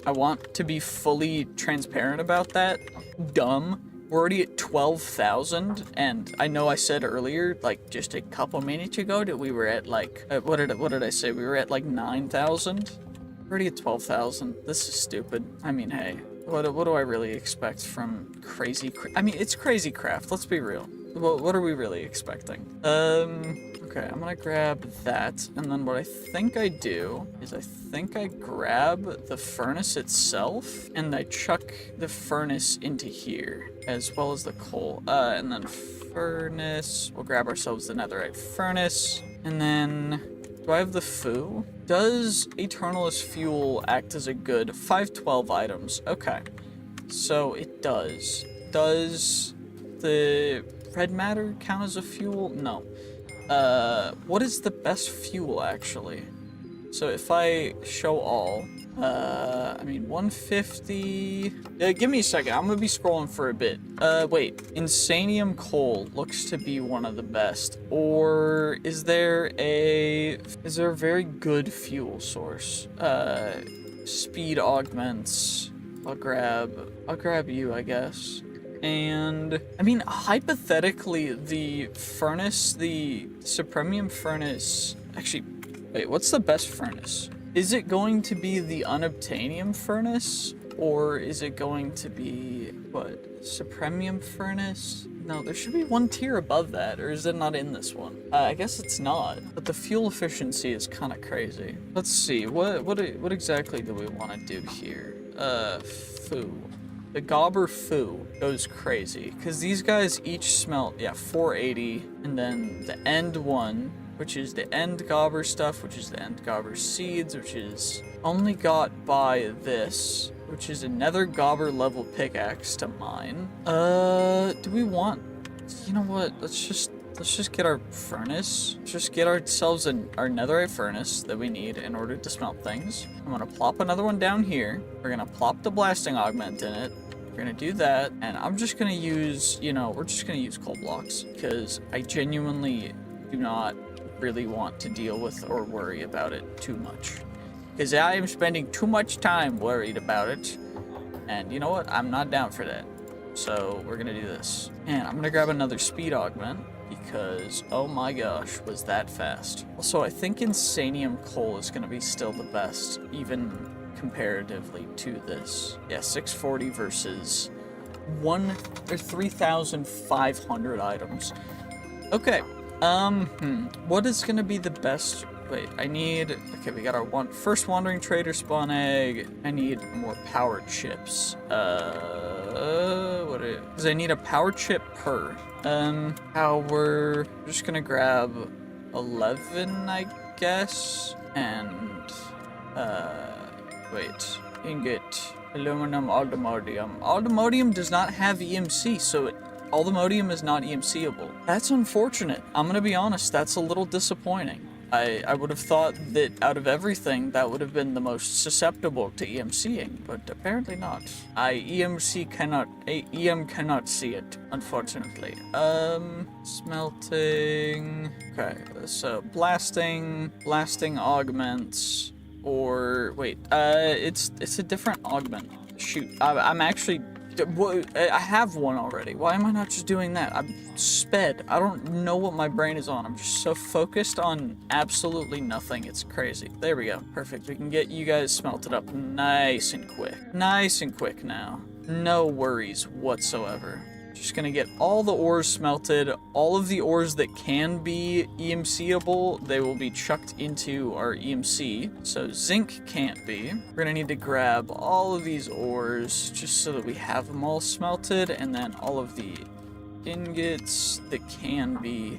I want to be fully transparent about that. Dumb. We're already at 12,000, and I know I said earlier, like just a couple minutes ago, that we were at like, what did I say? We were at like 9,000? We're already at 12,000. This is stupid. I mean, hey, what do I really expect from crazy, I mean, it's crazy craft, let's be real. What are we really expecting? Okay, I'm gonna grab that, and then what I think I do is I think I grab the furnace itself, and I chuck the furnace into here, as well as the coal. And then furnace, we'll grab ourselves the netherite furnace, and then, do I have the foo? Does Eternalist fuel act as a good 512 items? Okay, so it does. Does the red matter count as a fuel? No. What is the best fuel, actually? So if I show all, I mean, 150... give me a second, I'm gonna be scrolling for a bit. Wait, Insanium coal looks to be one of the best. Or is there a very good fuel source? Speed augments. I'll grab you, I guess. And, I mean, hypothetically, the furnace, the Supremium furnace... Actually, wait, what's the best furnace? Is it going to be the Unobtainium furnace? Or is it going to be, what, Supremium furnace? No, there should be one tier above that, or is it not in this one? I guess it's not, but the fuel efficiency is kind of crazy. Let's see, what exactly do we want to do here? Foo. The Gobber Foo goes crazy, because these guys each smelt, yeah, 480, and then the end one, which is the end Gobber stuff, which is the end Gobber seeds, which is only got by this, which is another Gobber level pickaxe to mine. Do we want, you know what, let's just get our furnace. Let's just get ourselves our netherite furnace that we need in order to smelt things. I'm gonna plop another one down here. We're gonna plop the blasting augment in it. We're gonna do that, and I'm just gonna use, you know, we're just gonna use coal blocks, because I genuinely do not really want to deal with or worry about it too much. Because I am spending too much time worried about it, and you know what? I'm not down for that. So we're gonna do this. And I'm gonna grab another speed augment, because, oh my gosh, was that fast. Also, I think Insanium coal is gonna be still the best, even comparatively to this. Yeah, 640 versus 3,500 items. Okay, what is gonna be the best? Wait, okay, we got our first wandering trader spawn egg. I need more power chips. Because I need a power chip per. Power, I'm just gonna grab 11, I guess, and, wait, ingot, aluminum, aldemodium. Aldemodium does not have EMC, so all the modium is not EMCable. That's unfortunate. I'm gonna be honest, that's a little disappointing. I would have thought that out of everything, that would have been the most susceptible to EMCing, but apparently not. EM cannot see it, unfortunately. Smelting. Okay, so blasting augments, or wait, it's a different augment. Shoot, I'm actually. I have one already. Why am I not just doing that? I'm sped. I don't know what my brain is on. I'm just so focused on absolutely nothing. It's crazy. There we go. Perfect. We can get you guys smelted up nice and quick. Nice and quick now. No worries whatsoever. Just gonna get all the ores smelted. All of the ores that can be EMCable, they will be chucked into our EMC. So zinc can't be. We're gonna need to grab all of these ores just so that we have them all smelted, and then all of the ingots that can be.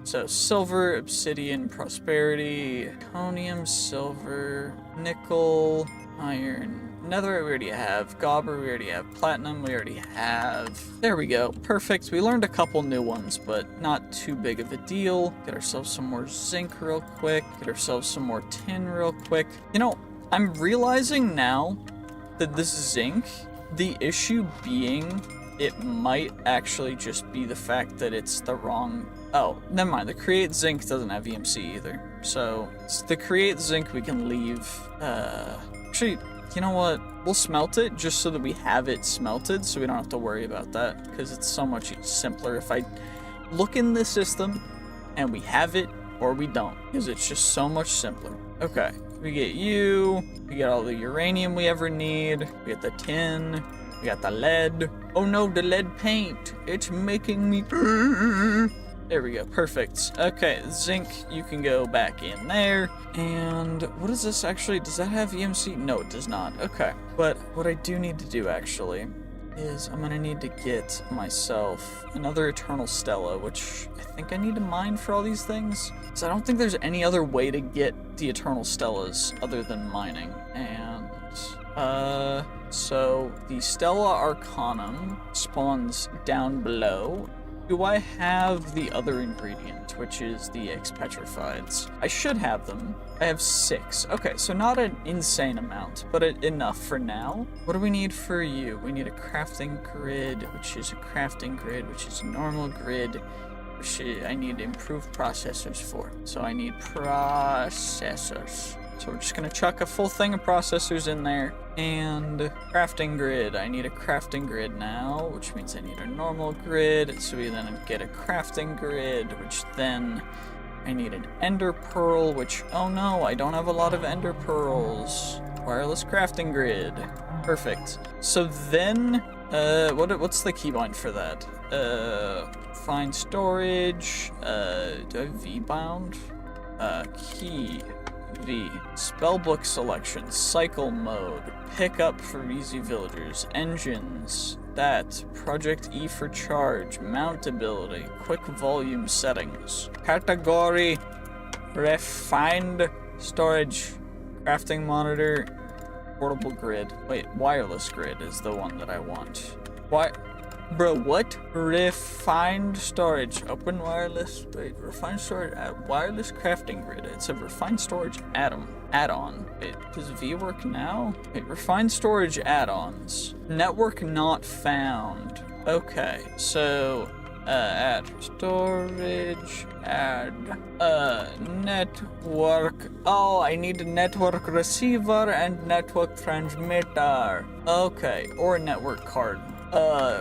So silver, obsidian, prosperity, conium, silver, nickel, iron, netherite we already have, gobber we already have, platinum we already have. There we go, perfect. We learned a couple new ones, but not too big of a deal. Get ourselves some more zinc real quick, get ourselves some more tin real quick. You know, I'm realizing now that this zinc, the issue being, it might actually just be the fact that it's the wrong... Oh, never mind, the create zinc doesn't have EMC either. So, the create zinc we can leave, actually, you know what? We'll smelt it just so that we have it smelted so we don't have to worry about that, because it's so much simpler if I look in the system and we have it or we don't, because it's just so much simpler. Okay, we get you, we get all the uranium we ever need, we get the tin, we got the lead. Oh no, the lead paint, it's making me... There we go, perfect. Okay, zinc, you can go back in there. And what is this actually? Does that have EMC? No, it does not. Okay, but what I do need to do actually is I'm gonna need to get myself another Eternal Stella, which I think I need to mine for all these things. So I don't think there's any other way to get the Eternal Stellas other than mining. And, so the Stella Arcanum spawns down below. Do I have the other ingredient, which is the Expetrifieds? I should have them. I have 6. Okay, so not an insane amount, but enough for now. What do we need for you? We need a crafting grid, which is a crafting grid, which is a normal grid, which I need improved processors for. So I need processors. So we're just gonna chuck a full thing of processors in there. And crafting grid. I need a crafting grid now, which means I need a normal grid. So we then get a crafting grid, which then I need an ender pearl, which, oh no, I don't have a lot of ender pearls. Wireless crafting grid. Perfect. So then, what's the keybind for that? Find storage. Do I have V-bound? Key. V. Spellbook selection, cycle mode, pickup for easy villagers, engines, that, project E for charge, mount ability, quick volume settings, category, refined storage, crafting monitor, portable grid. Wait, wireless grid is the one that I want. Why? Bro, what? Refined storage. Open wireless. Wait, refined storage. Wireless crafting grid. It's a refined storage add-on. Wait, does V work now? Wait, refined storage add-ons. Network not found. Okay, so add storage, add network. Oh, I need a network receiver and network transmitter. Okay, or a network card.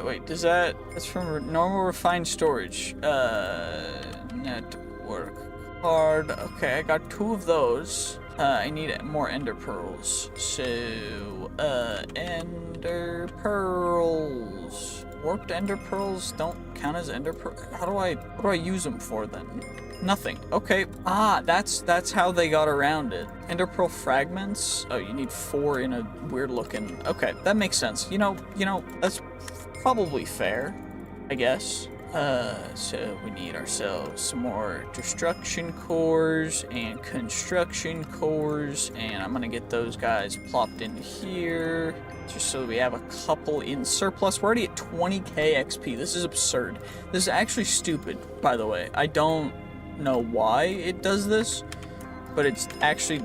Wait, that's from normal refined storage. Network card. Okay, I got 2 of those. I need more ender pearls. So, ender pearls. Warped ender pearls don't count as ender pearls. What do I use them for then? Nothing. Okay. Ah, that's how they got around it. Ender pearl fragments. Oh, you need 4 in a weird looking. Okay, that makes sense. You know, that's probably fair, I guess. So we need ourselves some more destruction cores and construction cores, and I'm gonna get those guys plopped in here, just so we have a couple in surplus. We're already at 20k XP. This is absurd. This is actually stupid, by the way. I don't know why it does this, but it's actually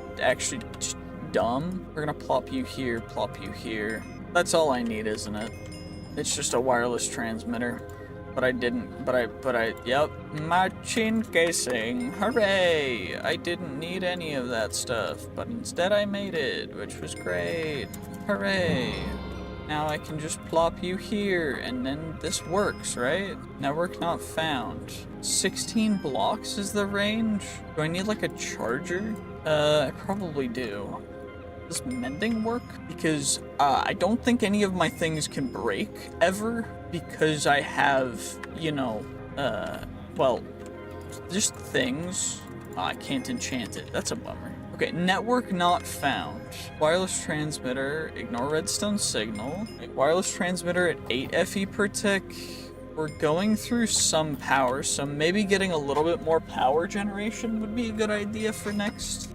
just dumb. We're gonna plop you here, plop you here. That's all I need, isn't it? It's just a wireless transmitter. Yep, machine casing, hooray! I didn't need any of that stuff, but instead I made it, which was great, hooray! Now I can just plop you here, and then this works, right? Network not found. 16 blocks is the range? Do I need like a charger? I probably do. Does mending work? Because I don't think any of my things can break ever, because I have, you know, well, just things. I can't enchant it. That's a bummer. Okay, network not found. Wireless transmitter, ignore redstone signal. Wireless transmitter at 8 FE per tick. We're going through some power, so maybe getting a little bit more power generation would be a good idea for next.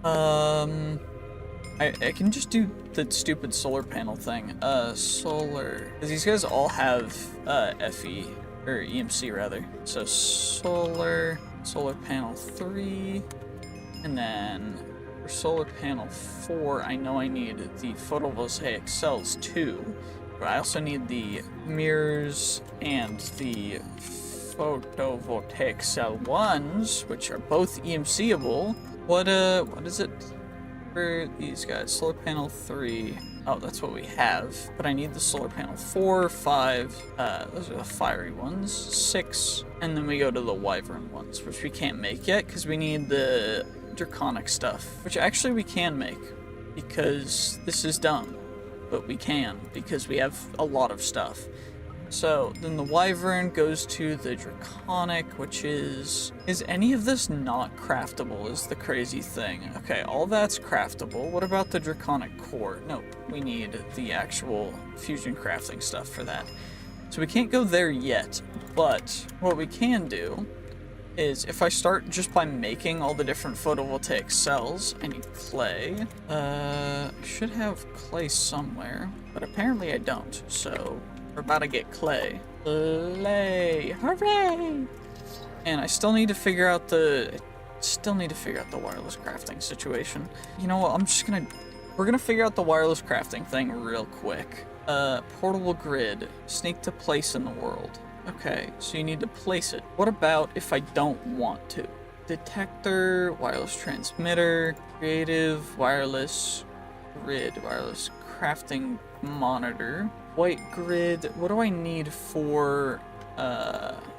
I can just do the stupid solar panel thing. Solar. Because these guys all have FE, or EMC rather. So solar panel 3, and then for solar panel 4, I know I need the photovoltaic cells too, but I also need the mirrors and the photovoltaic cell 1s, which are both EMC-able. What is it? For these guys, solar panel 3. Oh, that's what we have. But I need the solar panel 4, 5. Those are the fiery ones. 6. And then we go to the wyvern ones, which we can't make yet because we need the draconic stuff. Which actually we can make because this is dumb. But we can because we have a lot of stuff. So then the wyvern goes to the draconic, which is any of this not craftable is the crazy thing. Okay, all that's craftable. What about the draconic core? Nope, we need the actual fusion crafting stuff for that. So we can't go there yet, but what we can do is if I start just by making all the different photovoltaic cells, I need clay. I should have clay somewhere, but apparently I don't, so we're about to get clay. Clay! Hooray! And I still need to figure out the wireless crafting situation. You know what, we're gonna figure out the wireless crafting thing real quick. Portable grid. Sneak to place in the world. Okay, so you need to place it. What about if I don't want to? Detector, wireless transmitter, creative, wireless grid, wireless crafting monitor. White grid. What do I need for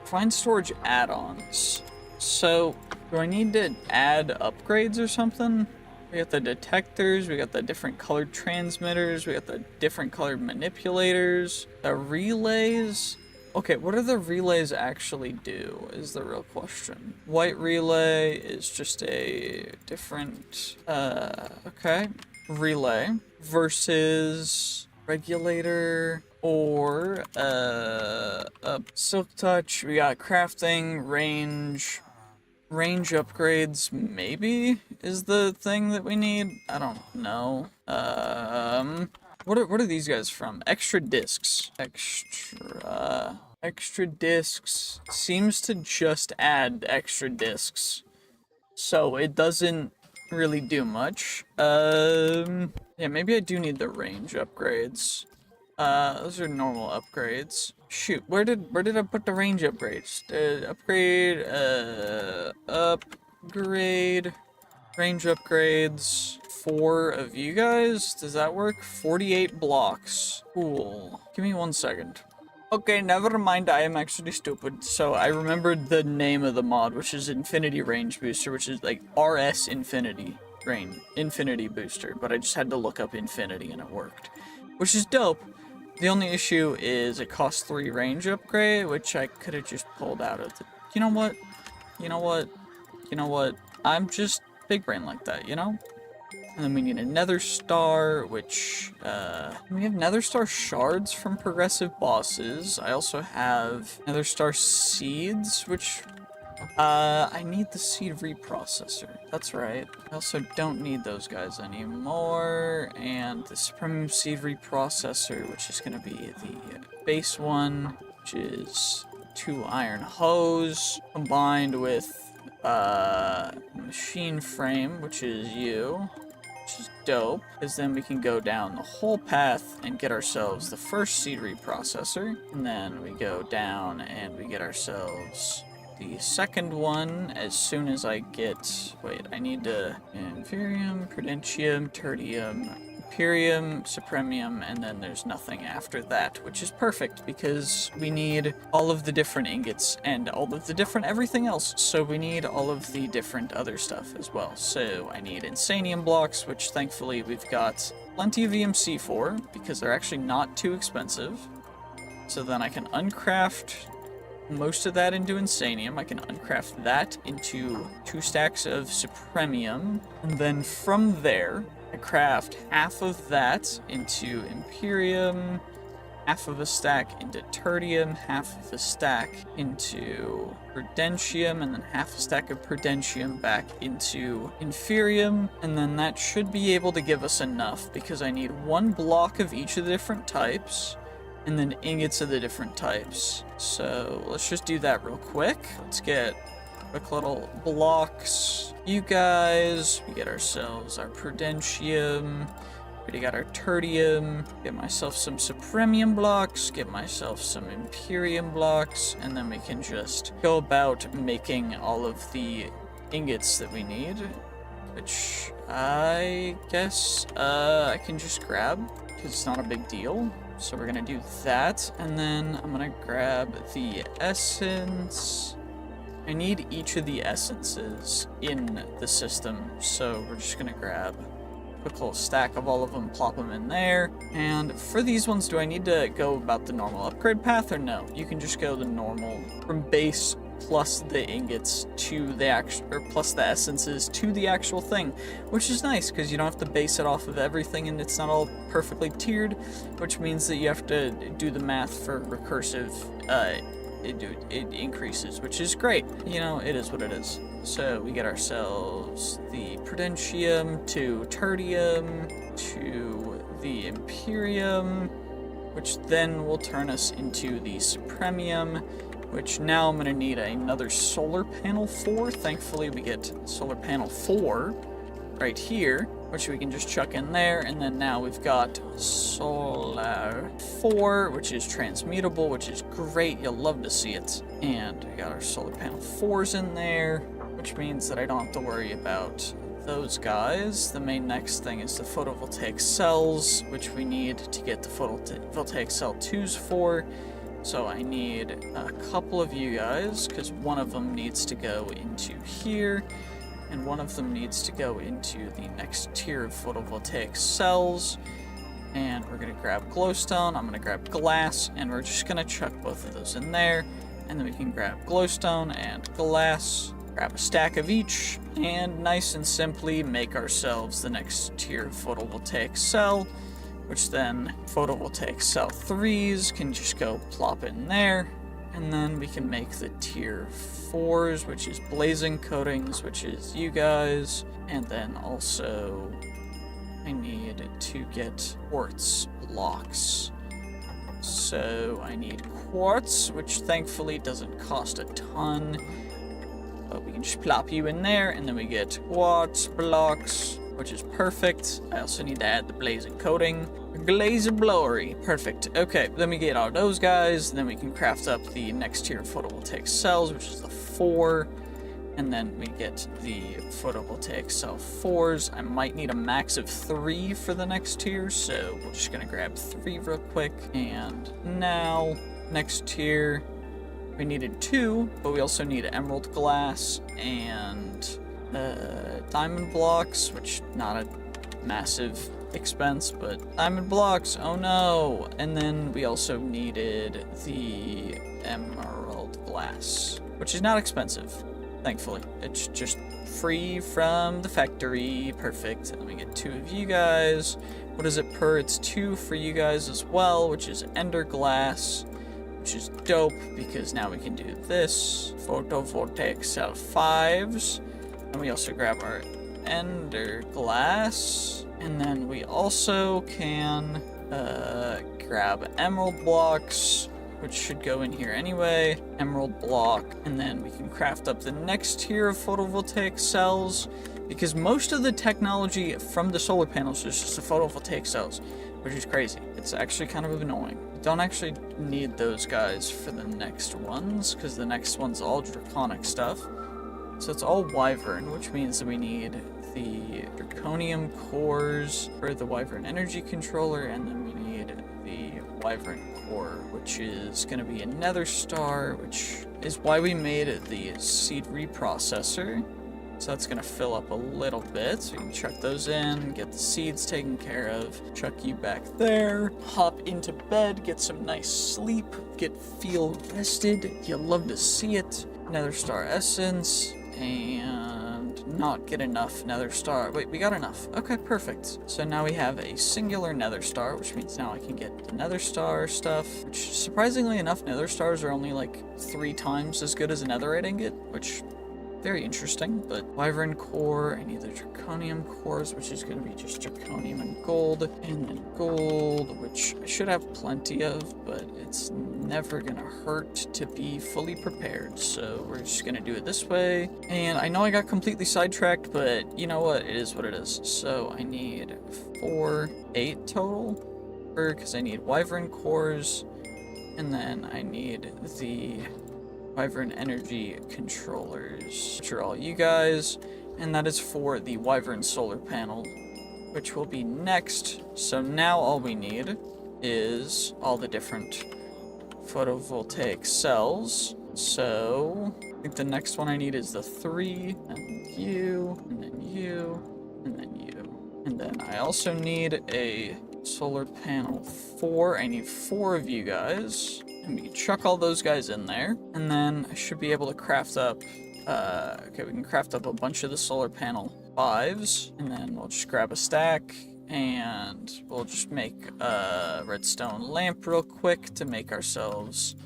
find storage add-ons? So do I need to add upgrades or something? We got the detectors, we got the different colored transmitters, we got the different colored manipulators, the relays. Okay, what do the relays actually do is the real question. White relay is just a different okay, relay versus regulator or silk touch. We got crafting, range upgrades maybe is the thing that we need. I don't know. What are these guys from? Extra discs. Extra discs seems to just add extra discs, so it doesn't really do much. Yeah, maybe I do need the range upgrades. Those are normal upgrades. Shoot, where did I put the range upgrades? Upgrade, range upgrades. 4 of you guys? Does that work? 48 blocks. Cool. Give me 1 second. Okay, never mind, I am actually stupid. So I remembered the name of the mod, which is Infinity Range Booster, which is like RS Infinity Booster, but I just had to look up Infinity and it worked. Which is dope. The only issue is it costs 3 range upgrade, which I could have just pulled out of the... You know what? You know what? I'm just big brain like that, you know? And then we need a nether star, which, we have nether star shards from progressive bosses. I also have nether star seeds, which, I need the seed reprocessor. That's right. I also don't need those guys anymore. And the supreme seed reprocessor, which is gonna be the base one, which is 2 iron hose, combined with, machine frame, which is you. Which is dope, because then we can go down the whole path and get ourselves the first seed reprocessor, and then we go down and we get ourselves the second one as soon as I get, wait, I need to, Inferium, Prudentium, Tertium, Imperium, Supremium, and then there's nothing after that, which is perfect because we need all of the different ingots and all of the different everything else, so we need all of the different other stuff as well. So I need Insanium blocks, which thankfully we've got plenty of EMC for, because they're actually not too expensive. So then I can uncraft most of that into Insanium. I can uncraft that into 2 stacks of Supremium, and then from there, I craft half of that into Imperium, half of a stack into Tertium, half of a stack into Prudentium, and then half a stack of Prudentium back into Inferium, and then that should be able to give us enough, because I need 1 block of each of the different types, and then ingots of the different types. So let's just do that real quick. Let's get quick little blocks. You guys, we get ourselves our Prudentium. Already got our Tertium. Get myself some Supremium blocks. Get myself some Imperium blocks. And then we can just go about making all of the ingots that we need. Which I guess I can just grab, because it's not a big deal. So we're gonna do that. And then I'm gonna grab the essence. I need each of the essences in the system, so we're just gonna grab a quick little stack of all of them, plop them in there. And for these ones, do I need to go about the normal upgrade path, or no? You can just go the normal from base plus the ingots to the actual, or plus the essences to the actual thing, which is nice because you don't have to base it off of everything and it's not all perfectly tiered, which means that you have to do the math for recursive it increases, which is great. You know, it is what it is. So we get ourselves the Prudentium to Tertium to the Imperium, which then will turn us into the Supremium, which now I'm going to need another solar panel for. Thankfully, we get solar panel 4 right here, which we can just chuck in there, and then now we've got solar 4, which is transmutable, which is great. You'll love to see it. And we got our solar panel 4s in there, which means that I don't have to worry about those guys. The main next thing is the photovoltaic cells, which we need to get the photovoltaic cell 2s for. So I need a couple of you guys, because one of them needs to go into here, and one of them needs to go into the next tier of photovoltaic cells. And we're going to grab glowstone, I'm going to grab glass, and we're just going to chuck both of those in there. And then we can grab glowstone and glass, grab a stack of each, and nice and simply make ourselves the next tier of photovoltaic cell, which then photovoltaic cell 3s can just go plop in there. And then we can make the tier 4s, which is blazing coatings, which is you guys. And then also I need to get quartz blocks. So I need quartz, which thankfully doesn't cost a ton. But we can just plop you in there, and then we get quartz blocks, which is perfect. I also need to add the blazing coating. Glazer blowery. Perfect. Okay, then we get all those guys, and then we can craft up the next tier of photovoltaic cells, which is the 4. And then we get the photovoltaic cell 4s. I might need a max of 3 for the next tier, so we're just gonna grab 3 real quick. And now, next tier, we needed 2, but we also need emerald glass and diamond blocks, which not a massive expense, but diamond blocks, oh no. And then we also needed the emerald glass, which is not expensive. thankfully. It's just free from the factory. Perfect. Let me get 2 of you guys. What is it per? It's 2 for you guys as well, which is ender glass, which is dope because now we can do this. Photovoltaic cell 5s. And we also grab our ender glass. And then we also can grab emerald blocks, which should go in here anyway. Emerald block. And then we can craft up the next tier of photovoltaic cells, because most of the technology from the solar panels is just the photovoltaic cells, which is crazy. It's actually kind of annoying. We don't actually need those guys for the next ones, because the next one's all draconic stuff. So it's all wyvern, which means that we need the draconium cores for the wyvern energy controller, and then we need the wyvern core, which is going to be a nether star, which is why we made the seed reprocessor. So that's going to fill up a little bit, so we can chuck those in, get the seeds taken care of, chuck you back there, hop into bed, get some nice sleep, feel rested. You'll love to see it. Nether star essence, and not get enough nether star. Wait, we got enough. Okay, perfect. So now we have a singular nether star, which means now I can get the nether star stuff, which surprisingly enough, nether stars are only like 3 times as good as a netherite ingot, which very interesting. But wyvern core, I need the draconium cores, which is going to be just draconium and gold gold, which I should have plenty of, but it's never going to hurt to be fully prepared. So we're just going to do it this way. And I know I got completely sidetracked, but you know what? It is what it is. So I need 8 total, because I need wyvern cores, and then I need the wyvern energy controllers, which are all you guys, and that is for the wyvern solar panel, which will be next. So now all we need is all the different photovoltaic cells. So I think the next one I need is the 3, and you, and then you, and then you. And then I also need a solar panel 4. I need 4 of you guys. And we can chuck all those guys in there. And then I should be able to craft up, okay, we can craft up a bunch of the solar panel 5s. And then we'll just grab a stack, and we'll just make a redstone lamp real quick to make ourselves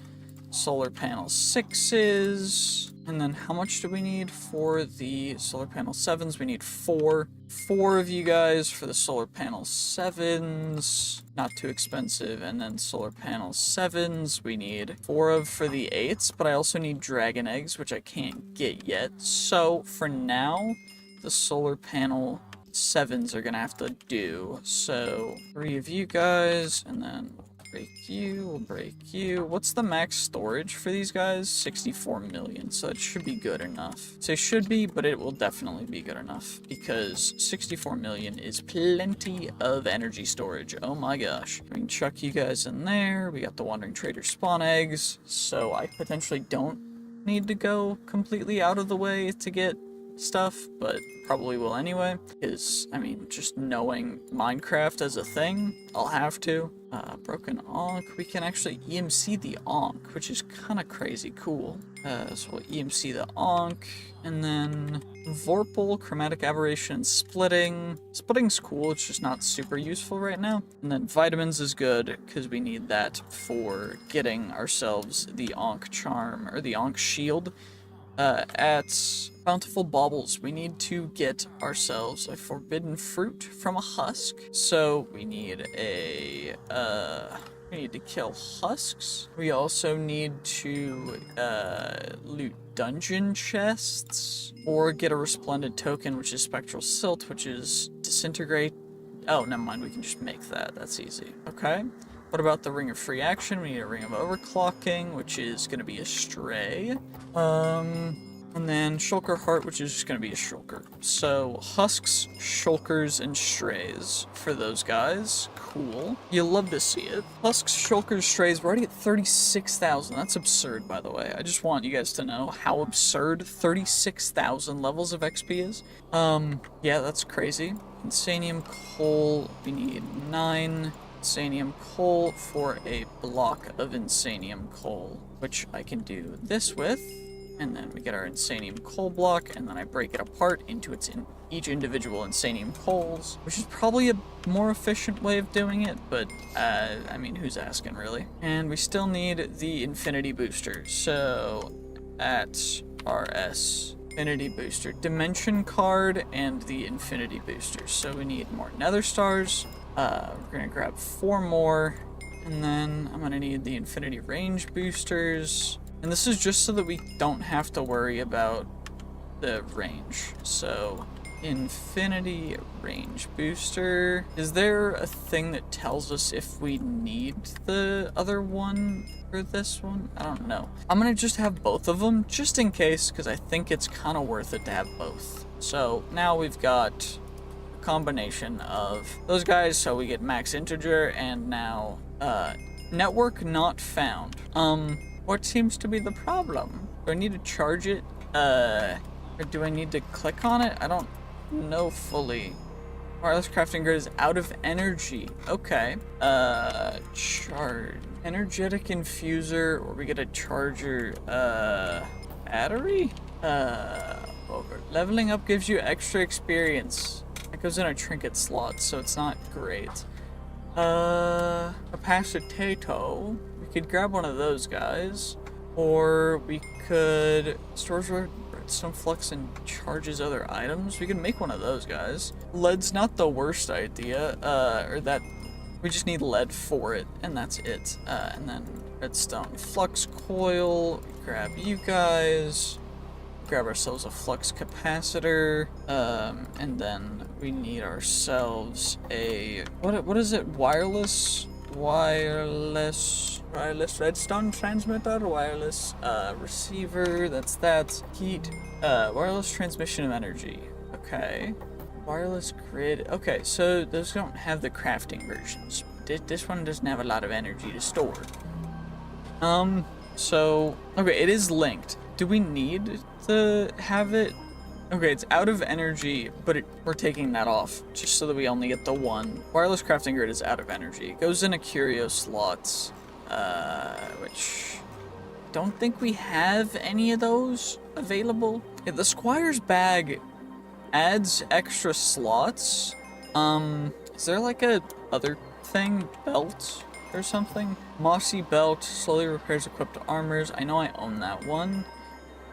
solar panel 6s. And then how much do we need for the solar panel 7s? We need 4. 4 of you guys for the solar panel 7s. Not too expensive. And then solar panel 7s, we need 4 of for the 8s, but I also need dragon eggs, which I can't get yet. So for now, the solar panel 7s are gonna have to do. So 3 of you guys, and then break you, we'll break you. What's the max storage for these guys? 64 million, so it should be good enough. So it should be, but it will definitely be good enough, because 64 million is plenty of energy storage. Oh my gosh. We can chuck you guys in there. We got the Wandering Trader spawn eggs, so I potentially don't need to go completely out of the way to get stuff, but probably will anyway, because, I mean, just knowing Minecraft as a thing, I'll have to. Broken Ankh, we can actually EMC the Ankh, which is kind of crazy cool. So we'll EMC the Ankh, and then Vorpal, Chromatic Aberration, and Splitting. Splitting's cool, it's just not super useful right now. And then Vitamins is good, because we need that for getting ourselves the Ankh Charm, or the Ankh Shield. At Bountiful Baubles, we need to get ourselves a forbidden fruit from a husk. So we need a, we need to kill husks. We also need to, loot dungeon chests, or get a resplendent token, which is Spectral Silt, which is Disintegrate. Oh, never mind, we can just make that. That's easy. Okay. What about the Ring of Free Action? We need a Ring of Overclocking, which is going to be a Stray. And then Shulker Heart, which is just going to be a Shulker. So, Husks, Shulkers, and Strays for those guys. Cool. You'll love to see it. Husks, Shulkers, Strays, we're already at 36,000. That's absurd, by the way. I just want you guys to know how absurd 36,000 levels of XP is. Yeah, that's crazy. Insanium Coal, we need 9. Insanium Coal for a block of Insanium Coal, which I can do this with. and then we get our insanium coal block, and then I break it apart into each individual insanium coals, which is probably a more efficient way of doing it, but I mean, who's asking really? And we still need the infinity booster, so at RS infinity booster dimension card and the infinity booster. So we need more nether stars. We're gonna grab 4 more, and then I'm gonna need the infinity range boosters. And this is just so that we don't have to worry about the range. So infinity range booster. Is there a thing that tells us if we need the other one or this one? I don't know. I'm gonna just have both of them just in case, because I think it's kind of worth it to have both. So now we've got a combination of those guys, so we get max integer, and now network not found. What seems to be the problem? Do I need to charge it? Or do I need to click on it? I don't know fully. Wireless crafting grid is out of energy. Okay. Charge. Energetic infuser, or we get a charger, battery? Over. Leveling up gives you extra experience. It goes in a trinket slot, so it's not great. Capacitato. We could grab one of those guys. Or we could stores redstone flux and charges other items. We can make one of those guys. Lead's not the worst idea. Or that we just need lead for it, and that's it. And then redstone flux coil. Grab you guys. Grab ourselves a flux capacitor. And then we need ourselves a what is it? Wireless redstone transmitter, wireless receiver, that's that. Heat, wireless transmission of energy. Okay. Wireless grid. Okay, so those don't have the crafting versions. This one doesn't have a lot of energy to store. So, okay, it is linked. Do we need to have it? Okay, it's out of energy, but we're taking that off just so that we only get the one. Wireless crafting grid is out of energy. It goes in a curio slots, which don't think we have any of those available. Yeah, the Squire's bag adds extra slots. Is there like a other thing, belt or something? Mossy belt slowly repairs equipped armors. I know I own that one.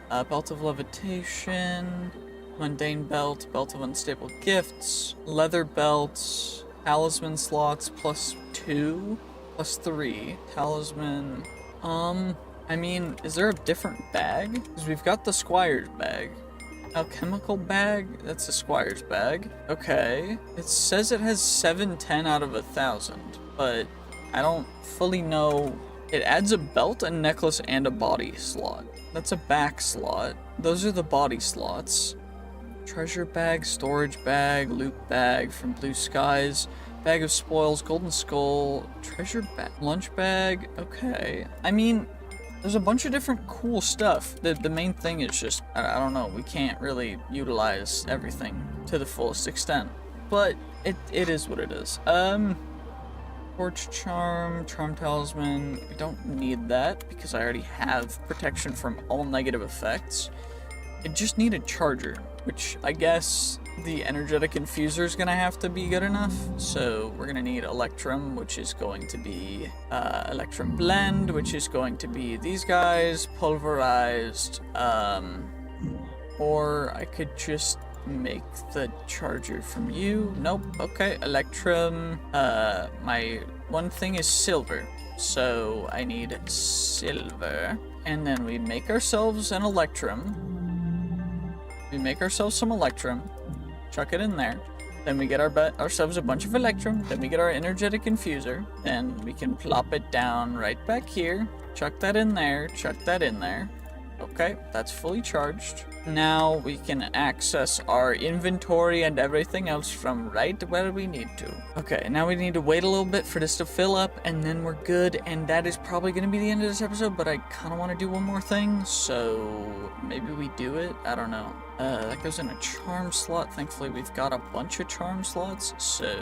Belt of levitation, mundane belt, belt of unstable gifts, leather belts, talisman slots +2, +3, talisman. I mean, is there a different bag? Because we've got the Squire's bag. Alchemical bag? That's a Squire's bag. Okay. It says it has 710 out of 1,000, but I don't fully know. It adds a belt, a necklace, and a body slot. That's a back slot. Those are the body slots. Treasure bag, storage bag, loot bag from Blue Skies, bag of spoils, golden skull, treasure bag, lunch bag. Okay. I mean, there's a bunch of different cool stuff. The main thing is just, I don't know, we can't really utilize everything to the fullest extent. But it is what it is. Torch charm, charm talisman. We don't need that because I already have protection from all negative effects. I just need a charger, which I guess the energetic infuser is gonna have to be good enough. So we're gonna need electrum, which is going to be electrum blend, which is going to be these guys, pulverized, or I could just make the charger from you. Nope. Okay, electrum. My one thing is silver, so I need silver. And then we make ourselves an electrum. We make ourselves some electrum, chuck it in there. Then we get ourselves a bunch of electrum. Then we get our energetic infuser. Then we can plop it down right back here. Chuck that in there. Chuck that in there. Okay, that's fully charged. Now we can access our inventory and everything else from right where we need to. Okay, now we need to wait a little bit for this to fill up, and then we're good. And that is probably going to be the end of this episode, but I kind of want to do one more thing, so maybe we do it? I don't know. That goes in a charm slot. Thankfully, we've got a bunch of charm slots, so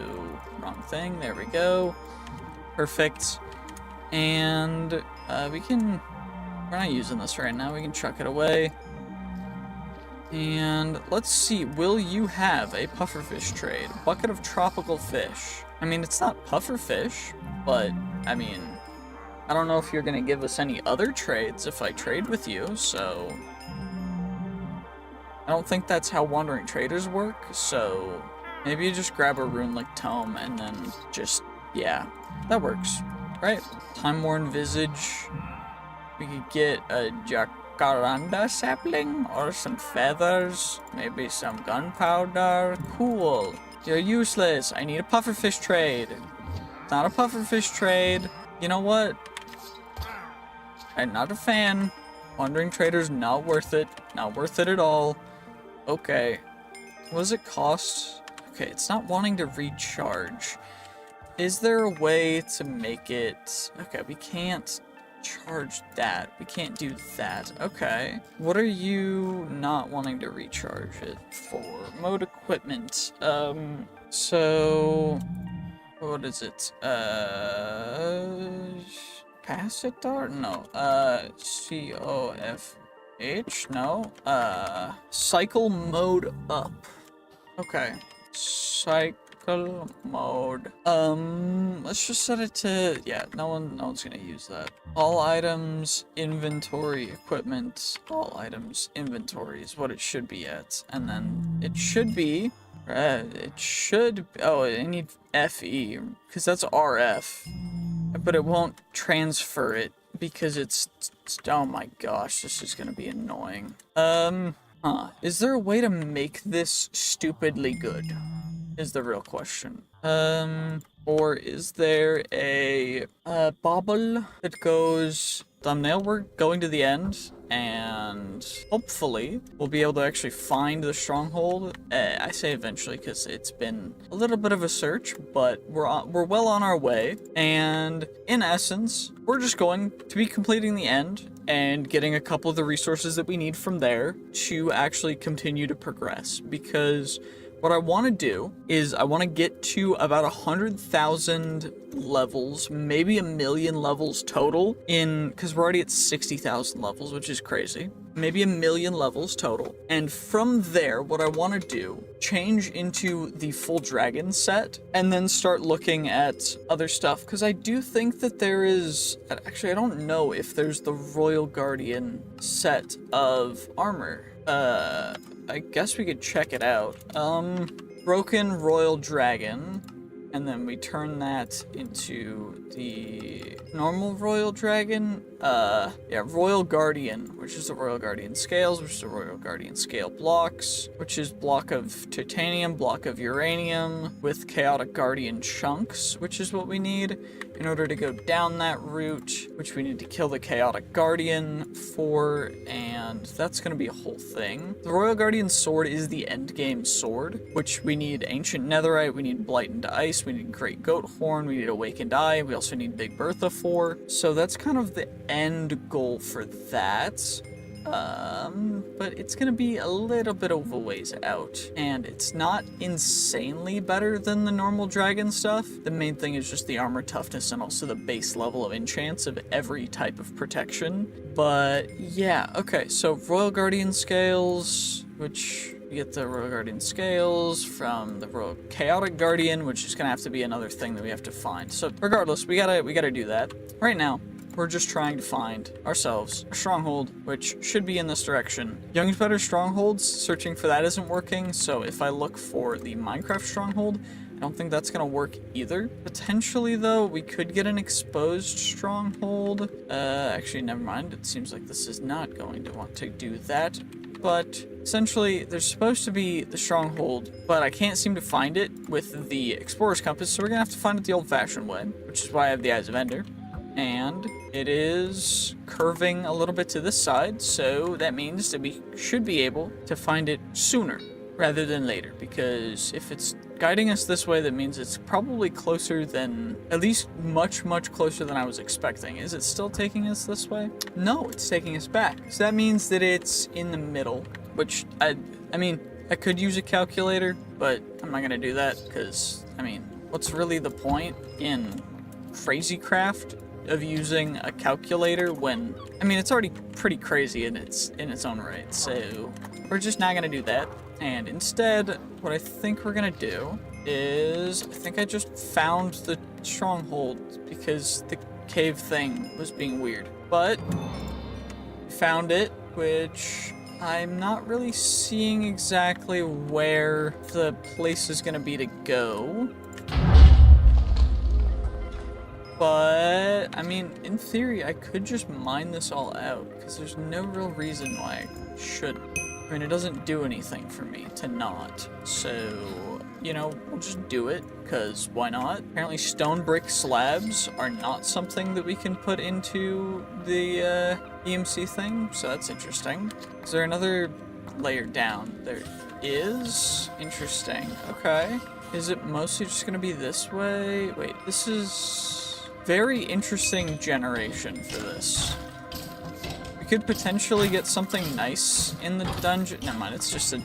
wrong thing. There we go. Perfect. And we can We're not using this right now. We can chuck it away. And let's see, will you have a pufferfish trade? Bucket of tropical fish. I mean, it's not pufferfish, but, I mean, I don't know if you're gonna give us any other trades if I trade with you, so... I don't think that's how wandering traders work, so maybe you just grab a rune like Tome and then just, yeah, that works, right? Time-worn visage. We could get a jacaranda sapling or some feathers, maybe some gunpowder. Cool. You're useless. I need a pufferfish trade. It's not a pufferfish trade. You know what? I'm not a fan. Wandering traders, not worth it. Not worth it at all. Okay. What does it cost? Okay, it's not wanting to recharge. Is there a way to make it... Okay, we can't charge that. We can't do that. Okay. What are you not wanting to recharge it for? Mode equipment. So... What is it? Capacitor? No. COFH? No. Cycle mode up. Okay. Cycle mode. Let's just set it to, yeah, no one's gonna use that. All items, inventory, equipment, all items, inventory is what it should be at. And then it should be, oh, I need FE, because that's RF. But it won't transfer it, because it's, oh my gosh, this is gonna be annoying. Is there a way to make this stupidly good? Is the real question. Or is there a bobble that goes thumbnail? We're going to the end, and hopefully we'll be able to actually find the stronghold. I say eventually because it's been a little bit of a search, but we're well on our way. And in essence, we're just going to be completing the end and getting a couple of the resources that we need from there to actually continue to progress, because what I want to do is I want to get to about 100,000 levels, maybe 1,000,000 levels total because we're already at 60,000 levels, which is crazy. Maybe 1,000,000 levels total. And from there, what I want to do, change into the full dragon set and then start looking at other stuff. Because I do think that there is, actually, I don't know if there's the Royal Guardian set of armor. I guess we could check it out. Broken Royal Dragon, and then we turn that into the normal Royal Dragon. Yeah, Royal Guardian, which is the Royal Guardian Scales, which is the Royal Guardian Scale blocks, which is block of titanium, block of uranium, with Chaotic Guardian chunks, which is what we need in order to go down that route, which we need to kill the Chaotic Guardian for, and that's going to be a whole thing. The Royal Guardian Sword is the endgame sword, which we need Ancient Netherite, we need Blightened Ice, we need Great Goat Horn, we need Awakened Eye, we also need Big Bertha for. So that's kind of the end goal for that. But it's gonna be a little bit of a ways out, and it's not insanely better than the normal dragon stuff. The main thing is just the armor toughness and also the base level of enchants of every type of protection. But yeah, okay, so Royal Guardian Scales, which we get the Royal Guardian Scales from the Royal Chaotic Guardian, which is gonna have to be another thing that we have to find. So regardless, we gotta do that. Right now, we're just trying to find ourselves a stronghold, which should be in this direction. Young's Better Strongholds, searching for that isn't working, so if I look for the Minecraft stronghold, I don't think that's gonna work either. Potentially, though, we could get an exposed stronghold. Actually, never mind. It seems like this is not going to want to do that. But essentially, there's supposed to be the stronghold, but I can't seem to find it with the Explorer's Compass, so we're gonna have to find it the old-fashioned way, which is why I have the Eyes of Ender. And it is curving a little bit to this side, so that means that we should be able to find it sooner rather than later, because if it's guiding us this way, that means it's probably closer than, at least much, much closer than I was expecting. Is it still taking us this way? No, it's taking us back. So that means that it's in the middle, which, I mean, I could use a calculator, but I'm not gonna do that, because, I mean, what's really the point in Crazy Craft? of using a calculator when, I mean, it's already pretty crazy in its own right, so we're just not gonna do that. And instead, what I think we're gonna do is, I think I just found the stronghold because the cave thing was being weird. But, found it, which I'm not really seeing exactly where the place is gonna be to go. But, I mean, in theory, I could just mine this all out, because there's no real reason why I shouldn't. I mean, it doesn't do anything for me to not. So, you know, we'll just do it, because why not? Apparently stone brick slabs are not something that we can put into the EMC thing, so that's interesting. Is there another layer down? There is. Interesting. Okay. Is it mostly just gonna be this way? Wait, this is very interesting generation for this. We could potentially get something nice in the dungeon. Never mind, it's just a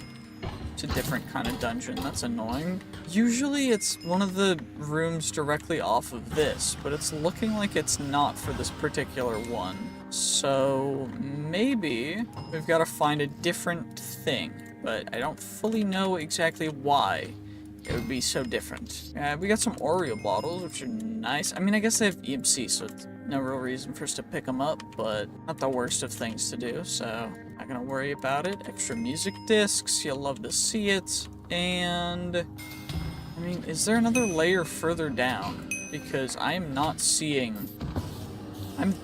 different kind of dungeon. That's annoying. Usually it's one of the rooms directly off of this, but it's looking like it's not for this particular one. So maybe we've got to find a different thing, but I don't fully know exactly why it would be so different. We got some Oreo bottles, which are nice. I mean, I guess they have EMC, so it's no real reason for us to pick them up, but not the worst of things to do, so not gonna worry about it. Extra music discs, you'll love to see it. And, I mean, is there another layer further down? Because I'm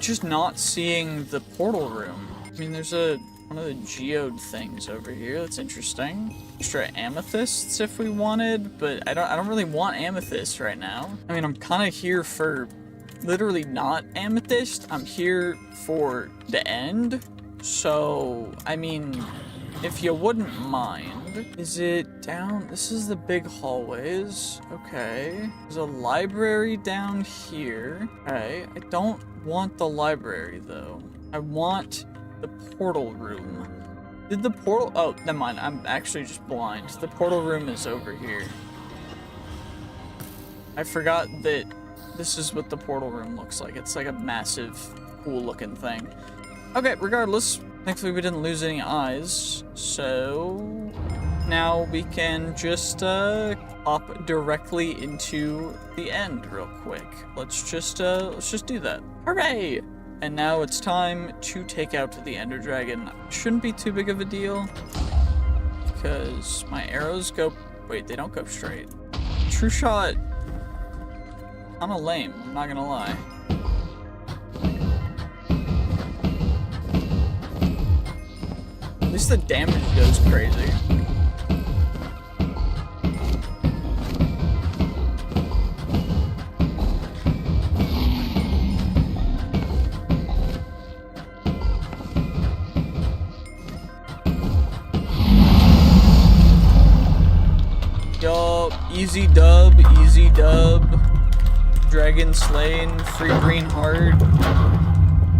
just not seeing the portal room. I mean, there's one of the geode things over here. That's interesting. Extra amethysts if we wanted, but I don't really want amethyst right now. I mean, I'm kind of here for literally not amethyst. I'm here for the end. So, I mean, if you wouldn't mind, is it down? This is the big hallways. Okay. There's a library down here. Okay. I don't want the library though. I want the portal room. Did the portal... Oh, never mind. I'm actually just blind. The portal room is over here. I forgot that this is what the portal room looks like. It's like a massive, cool-looking thing. Okay, regardless, thankfully we didn't lose any eyes, so now we can just hop directly into the end real quick. Let's just do that. Hooray! And now it's time to take out the Ender Dragon. Shouldn't be too big of a deal, because my arrows go... Wait, they don't go straight. True shot. Kinda lame, I'm not gonna lie. At least the damage goes crazy. Yo, easy dub, easy dub. Dragon slain, free green heart.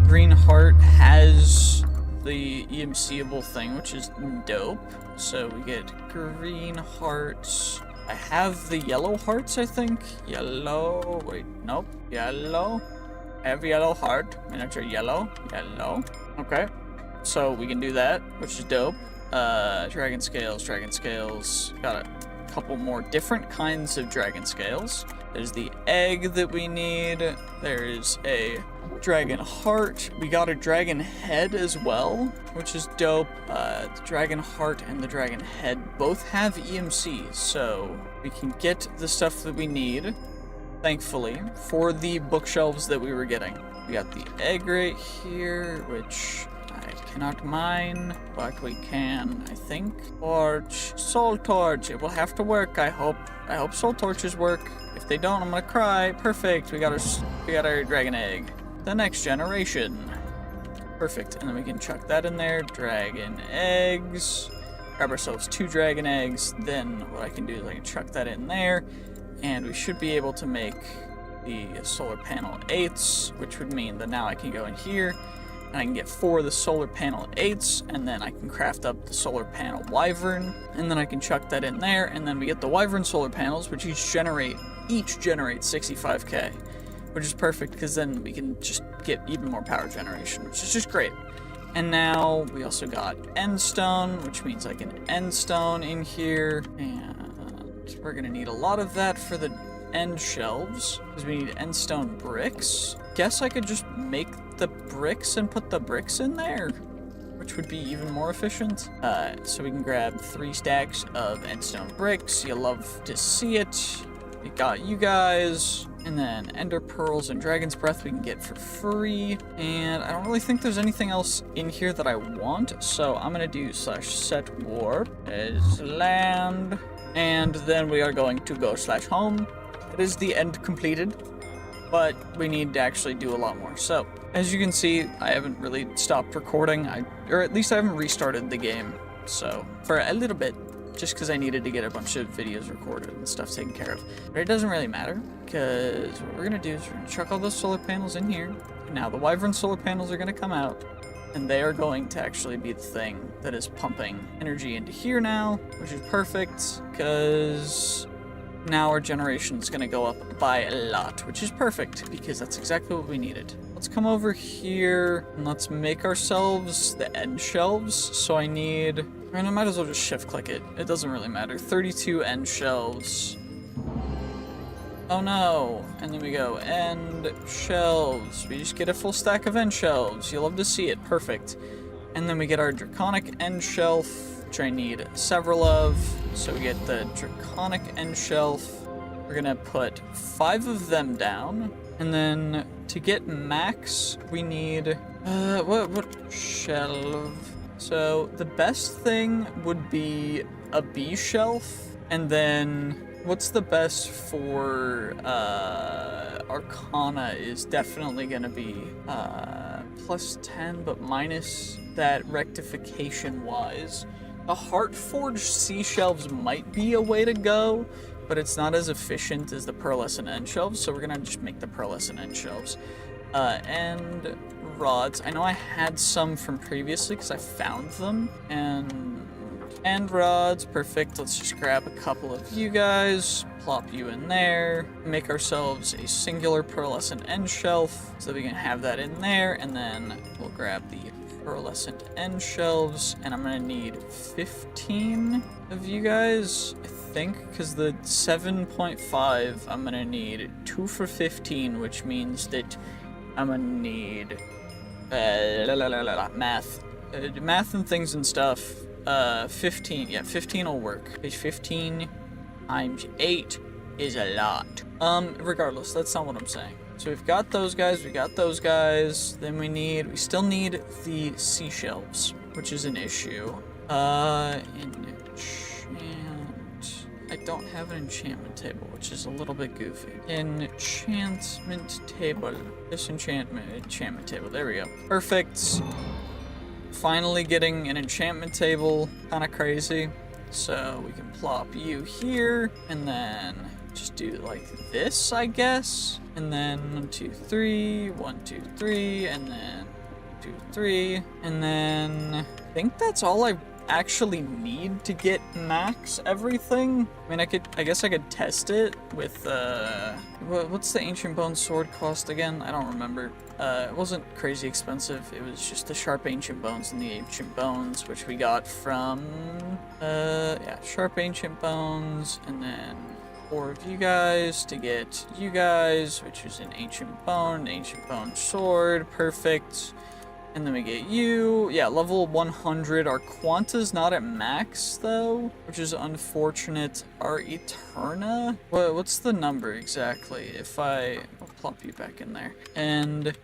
Green heart has the EMC-able thing, which is dope. So we get green hearts. I have the yellow hearts, I think. Yellow, wait, nope. Yellow. I have yellow heart. Miniature yellow. Yellow. Okay. So we can do that, which is dope. Dragon scales, dragon scales. Got a couple more different kinds of dragon scales. There's the egg that we need. There's a dragon heart. We got a dragon head as well, which is dope. The dragon heart and the dragon head both have EMC, so we can get the stuff that we need, thankfully, for the bookshelves that we were getting. We got the egg right here, which I cannot mine, but we can, I think. Torch, soul torch. It will have to work, I hope. I hope soul torches work. If they don't, I'm gonna cry. Perfect. We got our dragon egg. The next generation. Perfect. And then we can chuck that in there. Dragon eggs. Grab ourselves 2 dragon eggs. Then what I can do is I can chuck that in there, and we should be able to make the solar panel 8s, which would mean that now I can go in here and I can get 4 of the solar panel 8s, and then I can craft up the solar panel wyvern, and then I can chuck that in there, and then we get the wyvern solar panels, which each generate 65k, which is perfect because then we can just get even more power generation, which is just great. And now we also got end stone, which means I can end stone in here, and we're gonna need a lot of that for the end shelves because we need end stone bricks. Guess I could just make the bricks and put the bricks in there, which would be even more efficient. So we can grab 3 stacks of end stone bricks. You love to see it. We got you guys, and then ender pearls and dragon's breath we can get for free. And I don't really think there's anything else in here that I want, so I'm gonna do /set warp as land, and then we are going to go /home. It is the end completed, but we need to actually do a lot more. So as you can see, I haven't really stopped recording, or at least I haven't restarted the game. So for a little bit, just because I needed to get a bunch of videos recorded and stuff taken care of. But it doesn't really matter, because what we're going to do is we're going to chuck all those solar panels in here. And now the Wyvern solar panels are going to come out, and they are going to actually be the thing that is pumping energy into here now, which is perfect, because now our generation is going to go up by a lot, which is perfect, because that's exactly what we needed. Let's come over here, and let's make ourselves the end shelves. So I might as well just shift click it. It doesn't really matter. 32 end shelves. Oh no. And then we go end shelves. We just get a full stack of end shelves. You'll love to see it. Perfect. And then we get our draconic end shelf, which I need several of. So we get the draconic end shelf. We're gonna put 5 of them down. And then to get max, we need, what shelf? So the best thing would be a B shelf, and then what's the best for Arcana is definitely gonna be +10, but minus that rectification wise. A Heartforged sea shelves might be a way to go, but it's not as efficient as the pearlescent end shelves, so we're gonna just make the pearlescent end shelves. And rods. I know I had some from previously because I found them. And rods, perfect. Let's just grab a couple of you guys, plop you in there, make ourselves a singular pearlescent end shelf so we can have that in there, and then we'll grab the pearlescent end shelves, and I'm gonna need 15 of you guys, I think, because the 7.5, I'm gonna need 2 for 15, which means that I'm gonna need math and things and stuff. 15, yeah, 15 will work. Page 15 times 8 is a lot. Regardless, that's not what I'm saying. So we've got those guys, then we still need the seashells, which is an issue. I don't have an enchantment table, which is a little bit goofy. Enchantment table. Enchantment table. There we go. Perfect. Finally getting an enchantment table. Kind of crazy. So we can plop you here, and then just do like this, I guess. And then 1, 2, 3, 1, 2, 3, and then 2, 3, and then I think that's all I actually need to get max everything. I mean, I guess I could test it with, what's the Ancient Bone sword cost again? I don't remember. It wasn't crazy expensive. It was just the Sharp Ancient Bones and the Ancient Bones, which we got from, yeah, Sharp Ancient Bones, and then 4 of you guys to get you guys, which is an Ancient Bone sword, perfect. And then we get you, yeah, level 100. Our Quanta's not at max, though, which is unfortunate. Our Eterna, what's the number exactly? I'll plop you back in there. And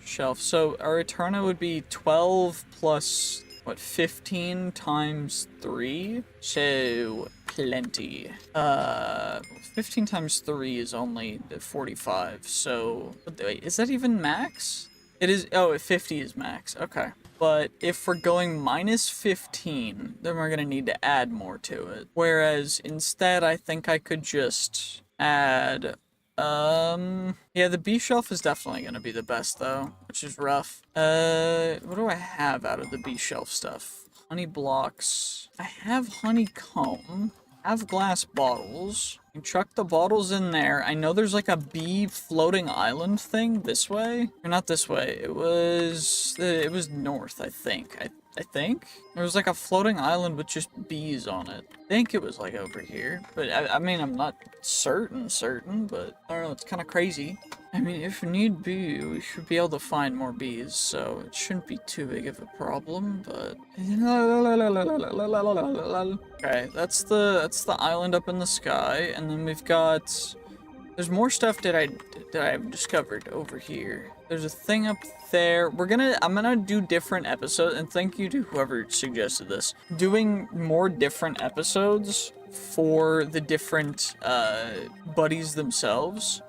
shelf, so our Eterna would be 12 plus, 15 times 3? So, plenty. 15 times 3 is only 45, so, wait, is that even max? It is, oh, 50 is max, okay. But if we're going minus 15, then we're gonna need to add more to it. Whereas instead, I think I could just add, yeah, the B shelf is definitely gonna be the best though, which is rough. What do I have out of the B shelf stuff? Honey blocks. I have honeycomb. I have glass bottles. You chuck the bottles in there. I know there's like a bee floating island thing this way. Or not this way. It was north, I think. I think there was like a floating island with just bees on it. I think it was like over here, but I mean, I'm not certain, but I don't know, it's kind of crazy. I mean, if need be, we should be able to find more bees, so it shouldn't be too big of a problem, but... Okay, that's the island up in the sky, and then we've got... There's more stuff that I've discovered over here. There's a thing up there. I'm gonna do different episodes, and thank you to whoever suggested this. Doing more different episodes for the different buddies themselves.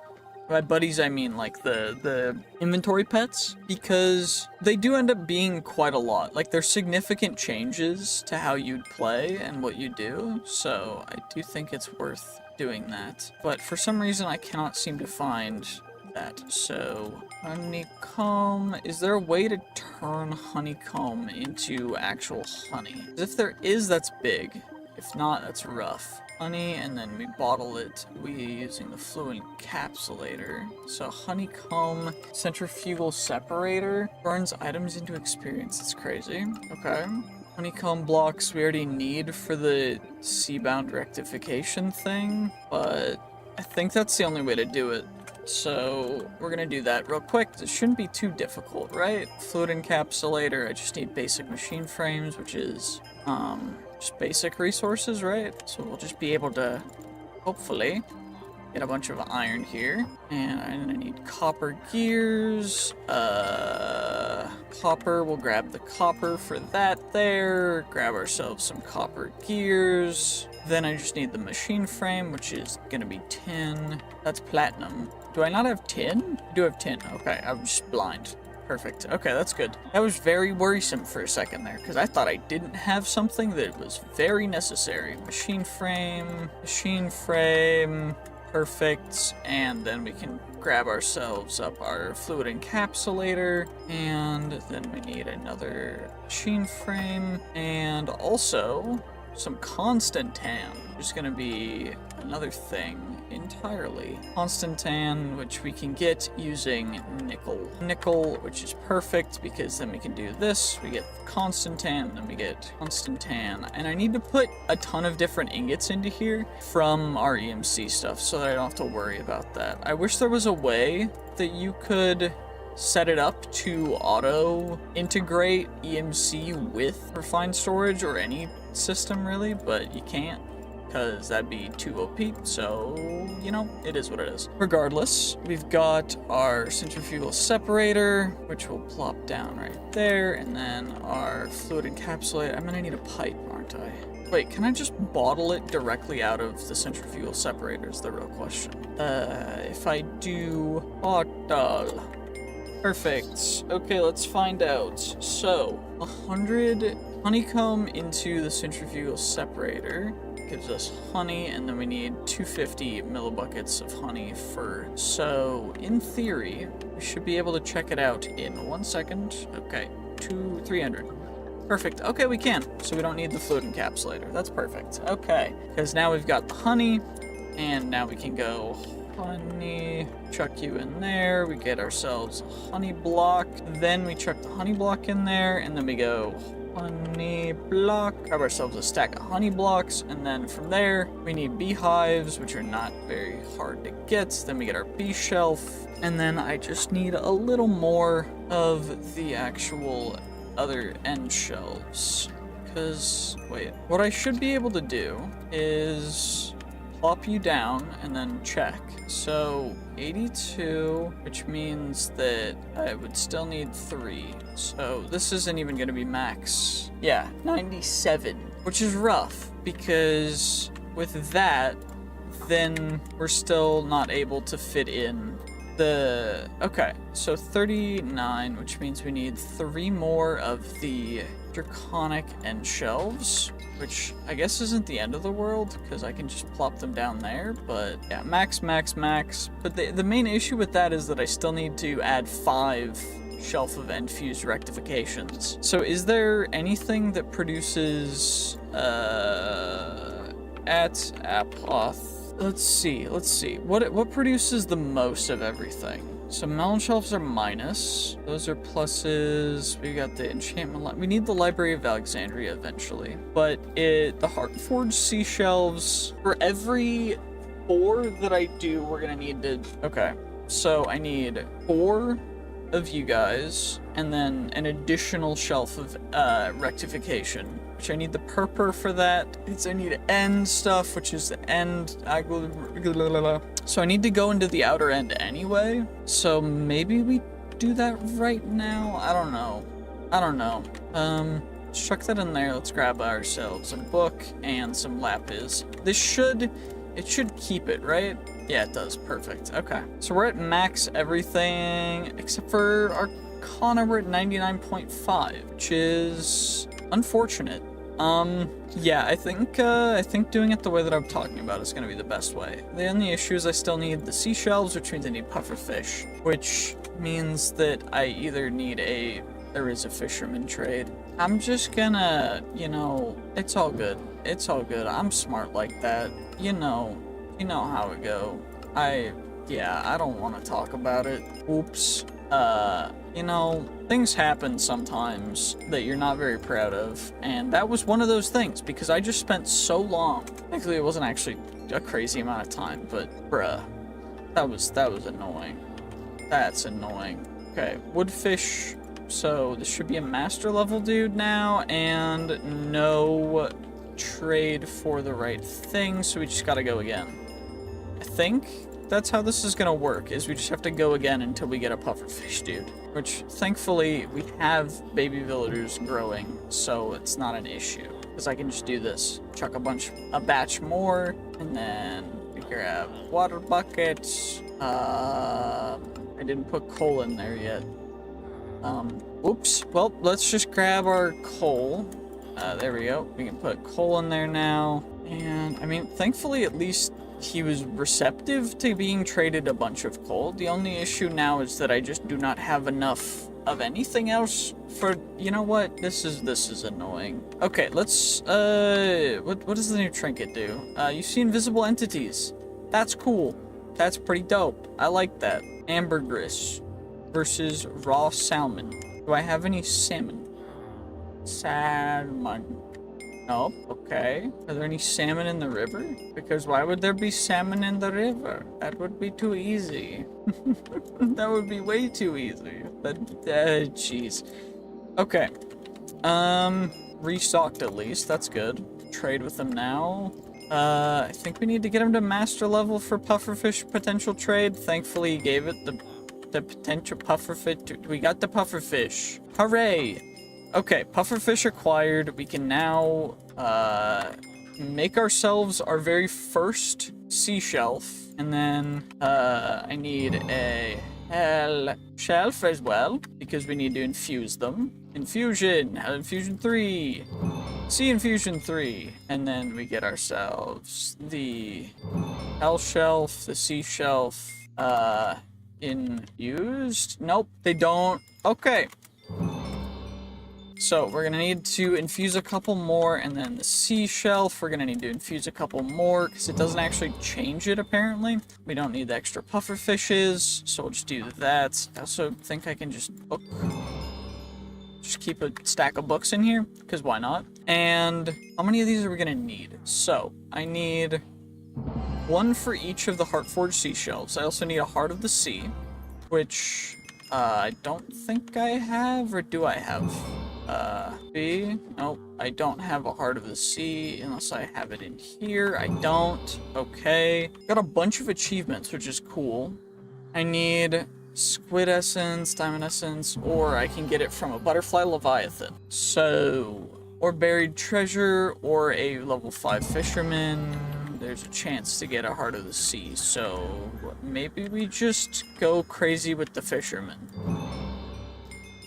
By buddies, I mean like the inventory pets, because they do end up being quite a lot. Like, there's significant changes to how you'd play and what you do, so I do think it's worth doing that. But for some reason, I cannot seem to find that. So, honeycomb. Is there a way to turn honeycomb into actual honey? If there is, that's big. If not, that's rough. Honey, and then we bottle it using the fluid encapsulator. So honeycomb centrifugal separator burns items into experience. That's crazy. Okay. Honeycomb blocks we already need for the seabound rectification thing, but I think that's the only way to do it. So we're gonna do that real quick. It shouldn't be too difficult, right? Fluid encapsulator, I just need basic machine frames, which is just basic resources, right? So we'll just be able to hopefully get a bunch of iron here. And I need copper gears. Copper, we'll grab the copper for that there. Grab ourselves some copper gears. Then I just need the machine frame, which is gonna be tin. That's platinum. Do I not have tin? I do have tin. Okay, I'm just blind. Perfect. Okay, that's good. That was very worrisome for a second there, because I thought I didn't have something that was very necessary. Machine frame, perfect, and then we can grab ourselves up our fluid encapsulator, and then we need another machine frame, and also some constantan, which is going to be another thing entirely. Constantan, which we can get using nickel, which is perfect, because then we can do this. We get constantan, then we get constantan, and I need to put a ton of different ingots into here from our EMC stuff so that I don't have to worry about that. I wish there was a way that you could set it up to auto integrate EMC with refined storage or any system really, but you can't, because that'd be too OP, so, you know, it is what it is. Regardless, we've got our centrifugal separator, which will plop down right there, and then our fluid encapsulator. I'm gonna need a pipe, aren't I? Wait, can I just bottle it directly out of the centrifugal separator is the real question. If I do bottle. Perfect. Okay, let's find out. So, 100 honeycomb into the centrifugal separator gives us honey, and then we need 250 millibuckets of honey for. So, in theory, we should be able to check it out in 1 second. Okay, 300. Perfect. Okay, we can. So we don't need the fluid encapsulator. That's perfect. Okay, because now we've got the honey, and now we can go honey, chuck you in there, we get ourselves a honey block, then we chuck the honey block in there, and then we go honey block, grab ourselves a stack of honey blocks, and then from there, we need beehives, which are not very hard to get, then we get our bee shelf, and then I just need a little more of the actual other end shelves, because, wait, what I should be able to do is plop you down and then check. So 82, which means that I would still need 3. So this isn't even going to be max. Yeah, 97, which is rough because with that, then we're still not able to fit in the... Okay, so 39, which means we need 3 more of the draconic end shelves, which I guess isn't the end of the world, because I can just plop them down there, but yeah, max. But the main issue with that is that I still need to add 5 shelf of end fused rectifications. So is there anything that produces, at Apoth, let's see. What produces the most of everything? So melon shelves are minus. Those are pluses. We got the enchantment. We need the Library of Alexandria eventually. But the Heartforged sea shelves, for every 4 that I do, we're gonna need to... Okay, so I need 4 of you guys, and then an additional shelf of rectification, which I need the purpur for that. I need end stuff, which is the end. So I need to go into the outer end anyway. So maybe we do that right now. I don't know. Let's chuck that in there. Let's grab ourselves a book and some lapis. It should keep it, right? Yeah, it does. Perfect. Okay. So we're at max everything except for Arcana. We're at 99.5, which is unfortunate. Yeah, I think doing it the way that I'm talking about is gonna be the best way. The only issue is I still need the seashells, which means I need pufferfish, which means that I either need there is a fisherman trade. I'm just gonna, it's all good. It's all good. I'm smart like that. You know how it go. I don't want to talk about it. Oops. Things happen sometimes that you're not very proud of, and that was one of those things, because I just spent so long. Thankfully, it wasn't actually a crazy amount of time, but bruh, that was annoying. That's annoying. Okay, woodfish. So this should be a master level dude now, and no trade for the right thing, so we just gotta go again. I think that's how this is gonna work, is we just have to go again until we get a pufferfish dude, which thankfully we have baby villagers growing, so it's not an issue, because I can just do this, chuck a batch more, and then we grab water buckets. I didn't put coal in there yet. Oops. Well, let's just grab our coal. There we go. We can put coal in there now. And, I mean, thankfully, at least he was receptive to being traded a bunch of coal. The only issue now is that I just do not have enough of anything else for... You know what? This is annoying. Okay, let's... What does the new trinket do? You see invisible entities. That's cool. That's pretty dope. I like that. Ambergris versus raw salmon. Do I have any salmon? Salmon. Nope. Okay. Are there any salmon in the river? Because why would there be salmon in the river? That would be too easy. That would be way too easy. But, jeez. Okay. Restocked at least. That's good. Trade with them now. I think we need to get him to master level for pufferfish potential trade. Thankfully, he gave it the potential pufferfish. We got the pufferfish. Hooray! Okay, pufferfish acquired. We can now make ourselves our very first sea shelf, and then I need a hell shelf as well because we need to infuse them. Infusion, hell infusion 3, sea infusion 3, and then we get ourselves the hell shelf, the sea shelf. Infused? Nope, they don't. Okay. So we're gonna need to infuse a couple more, and then the sea shelf, we're gonna need to infuse a couple more, because it doesn't actually change it, apparently. We don't need the extra puffer fishes, so we'll just do that. I also think I can just keep a stack of books in here, because why not? And how many of these are we gonna need? So, I need 1 for each of the Heartforged seashells. I also need a Heart of the Sea, which I don't think I have, or do I have? B? Nope, I don't have a Heart of the Sea unless I have it in here. I don't. Okay. Got a bunch of achievements, which is cool. I need squid essence, diamond essence, or I can get it from a butterfly leviathan. So, or buried treasure, or a level 5 fisherman. There's a chance to get a Heart of the Sea, so maybe we just go crazy with the fisherman.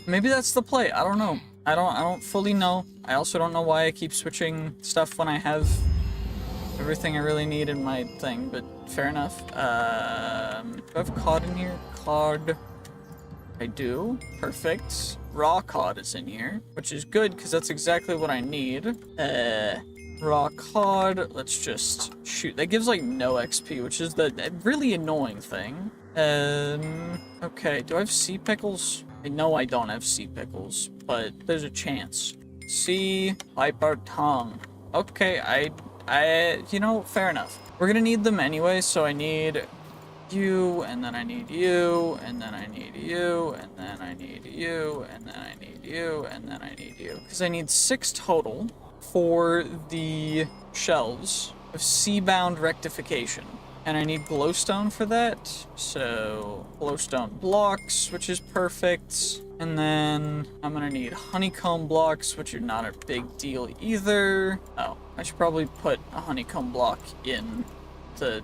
Maybe that's the play. I don't know. I don't fully know. I also don't know why I keep switching stuff when I have everything I really need in my thing, but fair enough. Do I have cod in here? Cod. I do. Perfect. Raw cod is in here, which is good because that's exactly what I need. Rock hard. Let's just shoot. That gives like no XP, which is the really annoying thing. Okay, do I have sea pickles? I know I don't have sea pickles, but there's a chance. Sea viper tongue. Okay, you know, fair enough. We're gonna need them anyway, so I need you, and then I need you, and then I need you, and then I need you, and then I need you, and then I need you. Because I need 6 total for the shelves of seabound rectification. And I need glowstone for that. So glowstone blocks, which is perfect. And then I'm gonna need honeycomb blocks, which are not a big deal either. Oh, I should probably put a honeycomb block in the,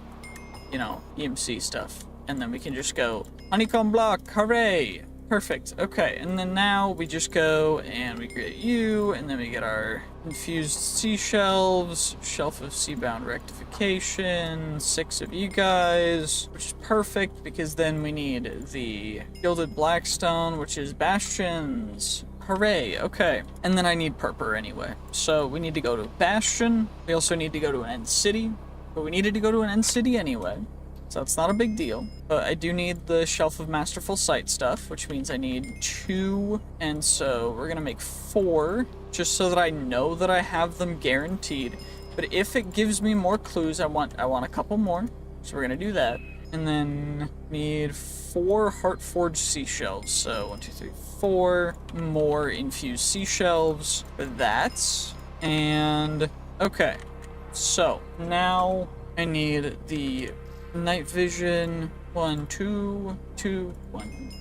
you know, EMC stuff. And then we can just go honeycomb block, hooray! Perfect. Okay, and then now we just go and we get you, and then we get our infused sea shelves, shelf of seabound rectification, 6 of you guys, which is perfect because then we need the gilded blackstone, which is bastions. Hooray, okay. And then I need purple anyway. So we need to go to Bastion. We also need to go to an end city, but we needed to go to an end city anyway. So it's not a big deal, but I do need the Shelf of Masterful Sight stuff, which means I need 2, and so we're gonna make 4, just so that I know that I have them guaranteed. But if it gives me more clues, I want a couple more, so we're gonna do that. And then need 4 Heartforged seashells, so 1, 2, 3, 4 more infused seashells for that. And okay, so now I need the night vision. 1, 2, 2, 1.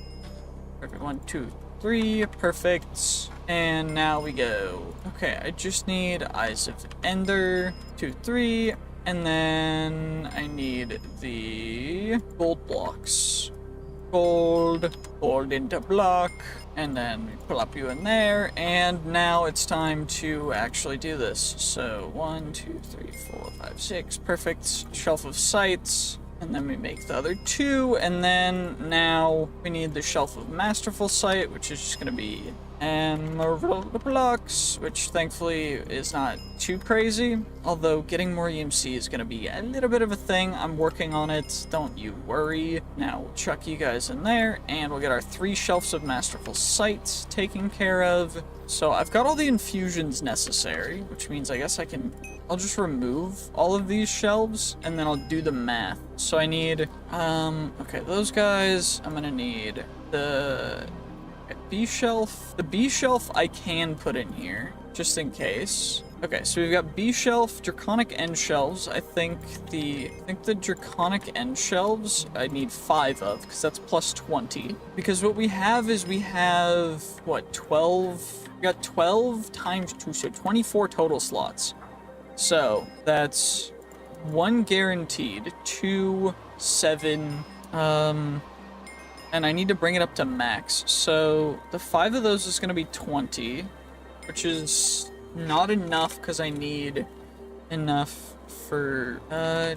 Perfect. 1, 2, 3. Perfect. And now we go. Okay, I just need Eyes of Ender. 2, 3. And then I need the gold blocks. Gold into block. And then we plop you in there. And now it's time to actually do this. So 1, 2, 3, 4, 5, 6. Perfect. Shelf of Sights. And then we make the other 2, and then now we need the Shelf of Masterful Sight, which is just going to be Emerald blocks, which thankfully is not too crazy, although getting more EMC is going to be a little bit of a thing. I'm working on it, don't you worry. Now we'll chuck you guys in there, and we'll get our 3 Shelves of Masterful Sight taken care of. So I've got all the infusions necessary, which means I guess I'll just remove all of these shelves, and then I'll do the math. So I need, okay, those guys, I'm gonna need the B shelf. The B shelf I can put in here, just in case. Okay, so we've got B shelf, draconic end shelves. I think the draconic end shelves I need 5 of, because that's plus 20. Because what we have is we have, what, 12? We got 12 times 2, so 24 total slots. So that's 1 guaranteed, 2, 7, and I need to bring it up to max. So the 5 of those is going to be 20, which is not enough because I need enough for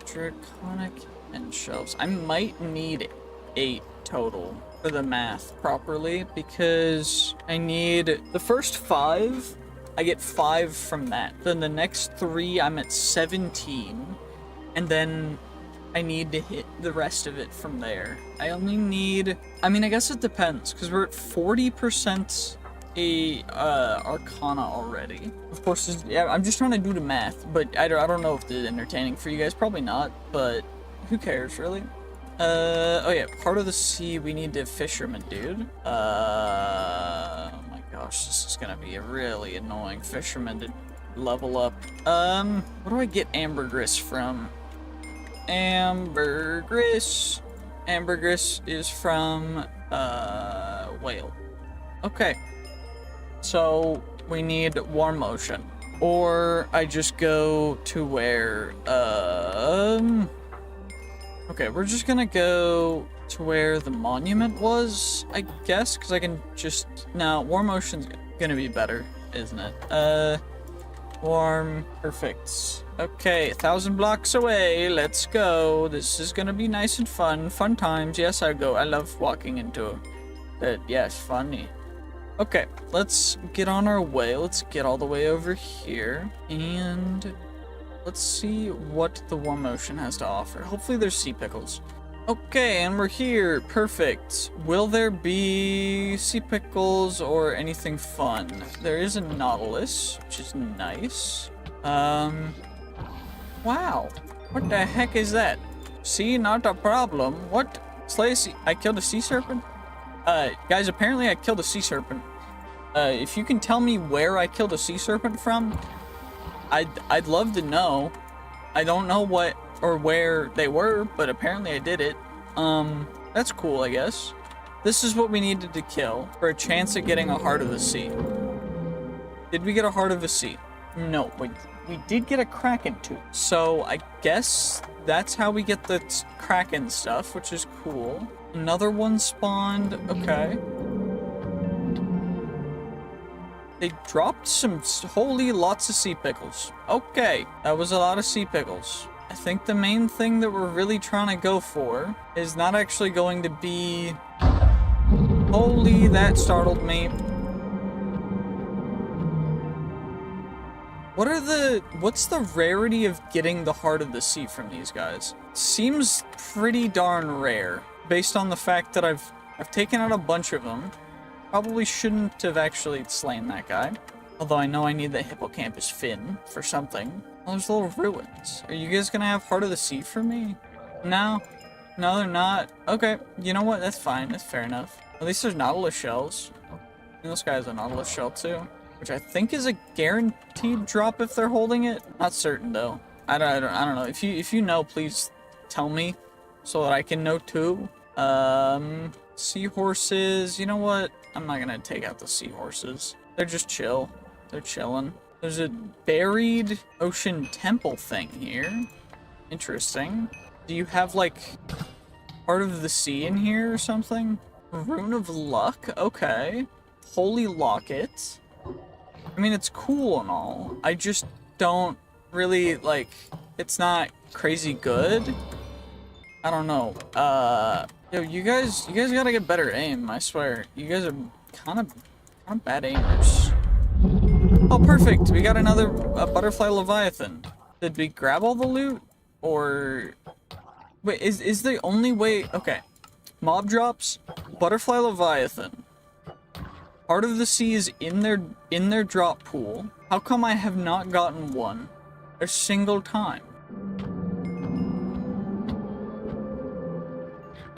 draconic and shelves. I might need 8 total for the math properly, because I need the first 5. I get 5 from that. Then the next 3, I'm at 17. And then I need to hit the rest of it from there. I only need, I mean, I guess it depends, because we're at 40% Arcana already. Of course, yeah, I'm just trying to do the math, but I don't know if it's entertaining for you guys. Probably not, but who cares, really? Oh yeah, part of the sea, we need the fisherman, dude. Gosh, this is gonna be a really annoying fisherman to level up. What do I get ambergris from? Ambergris is from, whale. Okay. So, we need warm ocean. Or I just go to where, okay, we're just gonna go to where the monument was, I guess, because I can just, no, warm ocean's gonna be better, isn't it? Warm, perfect. Okay, 1,000 blocks away, let's go. This is gonna be nice and fun times. Yes, I love walking into it. Yes, funny. Okay, let's get on our way. Let's get all the way over here. And let's see what the Warm Ocean has to offer. Hopefully there's sea pickles. Okay, and we're here. Perfect. Will there be sea pickles or anything fun? There is a Nautilus, which is nice. Wow. What the heck is that? Sea, not a problem. What? Slay a sea. I killed a sea serpent? Guys, apparently I killed a sea serpent. If you can tell me where I killed a sea serpent from, I'd love to know. I don't know what or where they were, but apparently I did it. That's cool, I guess. This is what we needed to kill for a chance at getting a Heart of the Sea. Did we get a Heart of the Sea? No, we did get a Kraken tooth. So I guess that's how we get the Kraken stuff, which is cool. Another one spawned. Okay. They dropped some holy lots of sea pickles. Okay, that was a lot of sea pickles. I think the main thing that we're really trying to go for is not actually going to be... Holy, that startled me. What's the rarity of getting the Heart of the Sea from these guys? Seems pretty darn rare, based on the fact that I've taken out a bunch of them. Probably shouldn't have actually slain that guy. Although I know I need the hippocampus fin for something. Oh, there's little ruins. Are you guys gonna have Heart of the Sea for me? No? No, they're not. Okay, you know what? That's fine. That's fair enough. At least there's Nautilus shells. And this guy has a Nautilus shell too, which I think is a guaranteed drop if they're holding it. Not certain though. I don't know. If you know, please tell me so that I can know too. Seahorses. You know what? I'm not gonna take out the seahorses. They're just chill. They're chilling. There's a buried ocean temple thing here. Interesting. Do you have like Heart of the Sea in here or something? Rune of Luck? Okay. Holy Locket. I mean, it's cool and all. I just don't really like, it's not crazy good. I don't know. Yo, you guys gotta get better aim, I swear. You guys are kind of bad aimers. Oh, perfect. We got another butterfly leviathan. Did we grab all the loot? Or... Wait, is the only way... Okay. Mob drops, butterfly leviathan. Heart of the Sea is in their drop pool. How come I have not gotten one a single time?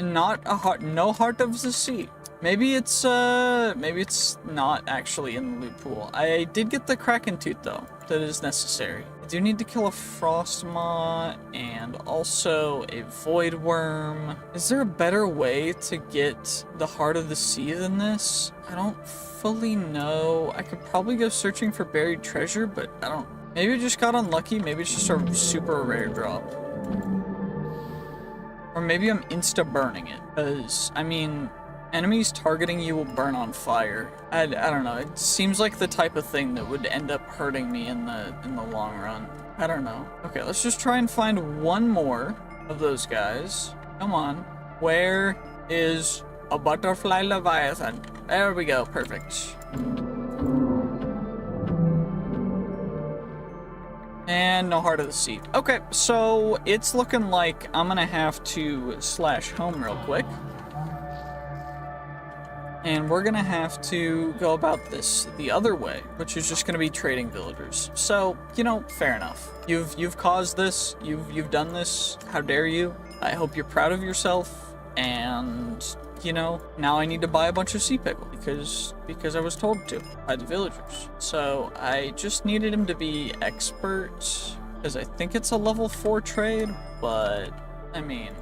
Not a heart, no Heart of the Sea. Maybe it's not actually in the loot pool. I did get the Kraken tooth though. That is necessary. I do need to kill a frost moth and also a void worm. Is there a better way to get the Heart of the Sea than this? I don't fully know. I could probably go searching for buried treasure, but I don't. Maybe I just got unlucky. Maybe it's just a super rare drop. Or maybe I'm insta-burning it, because, I mean, enemies targeting you will burn on fire. I don't know, it seems like the type of thing that would end up hurting me in the long run. I don't know. Okay, let's just try and find one more of those guys. Come on. Where is a butterfly leviathan? There we go, perfect. And no Heart of the Sea. Okay, so it's looking like I'm gonna have to slash home real quick. And we're gonna have to go about this the other way, which is just gonna be trading villagers. So, you know, fair enough. You've caused this, you've done this, how dare you? I hope you're proud of yourself, and you know, now I need to buy a bunch of sea pickle because I was told to by the villagers. So I just needed him to be expert, because I think it's a level 4 trade, but I mean,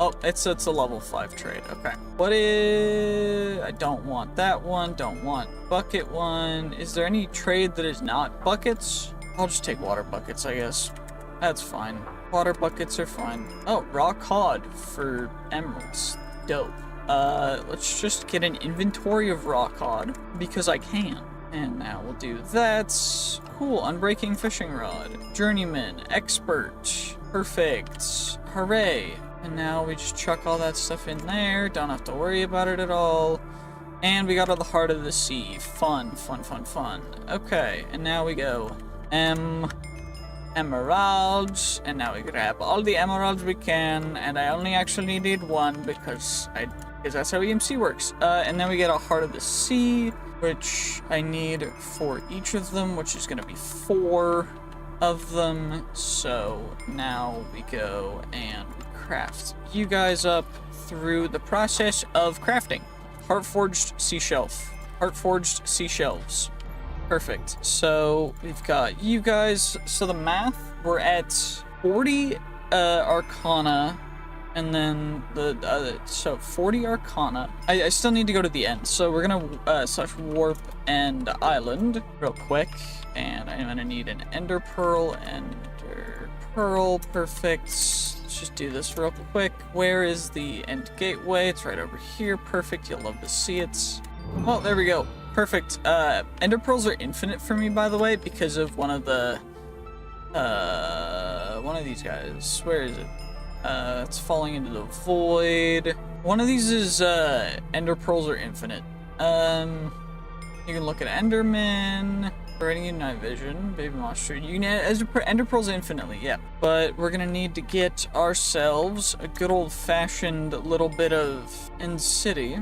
oh, it's a level 5 trade. Okay. What is... I don't want that one, don't want bucket one. Is there any trade that is not buckets? I'll just take water buckets, I guess. That's fine. Water buckets are fine. Oh, raw cod for emeralds. Dope. Let's just get an inventory of raw cod, because I can. And now we'll do that. Cool, unbreaking fishing rod. Journeyman, expert, perfect, hooray. And now we just chuck all that stuff in there, don't have to worry about it at all. And we got to the heart of the sea. Fun, fun, fun, fun. Okay, and now we go. Emeralds, and now we grab all the emeralds we can, and I only actually needed one because that's how EMC works. And then we get a heart of the sea, which I need for each of them, which is gonna be 4 of them. So now we go and we craft you guys up through the process of crafting. Heart-forged seashelf. Heart-forged seashelves. Perfect. So we've got you guys. So the math, we're at 40 Arcana, and then so 40 Arcana. I still need to go to the end. So we're gonna slash warp and island real quick, and I'm gonna need an ender pearl. Perfect. Let's just do this real quick. Where is the end gateway? It's right over here. Perfect. You'll love to see it. Well, there we go. Perfect. Ender pearls are infinite for me, by the way, because of one of these guys. Where is it? It's falling into the void. One of these is, ender pearls are infinite. You can look at Enderman, Writing in night vision, baby monster. You can ender pearls infinitely, yeah. But we're gonna need to get ourselves a good old-fashioned little bit of End City.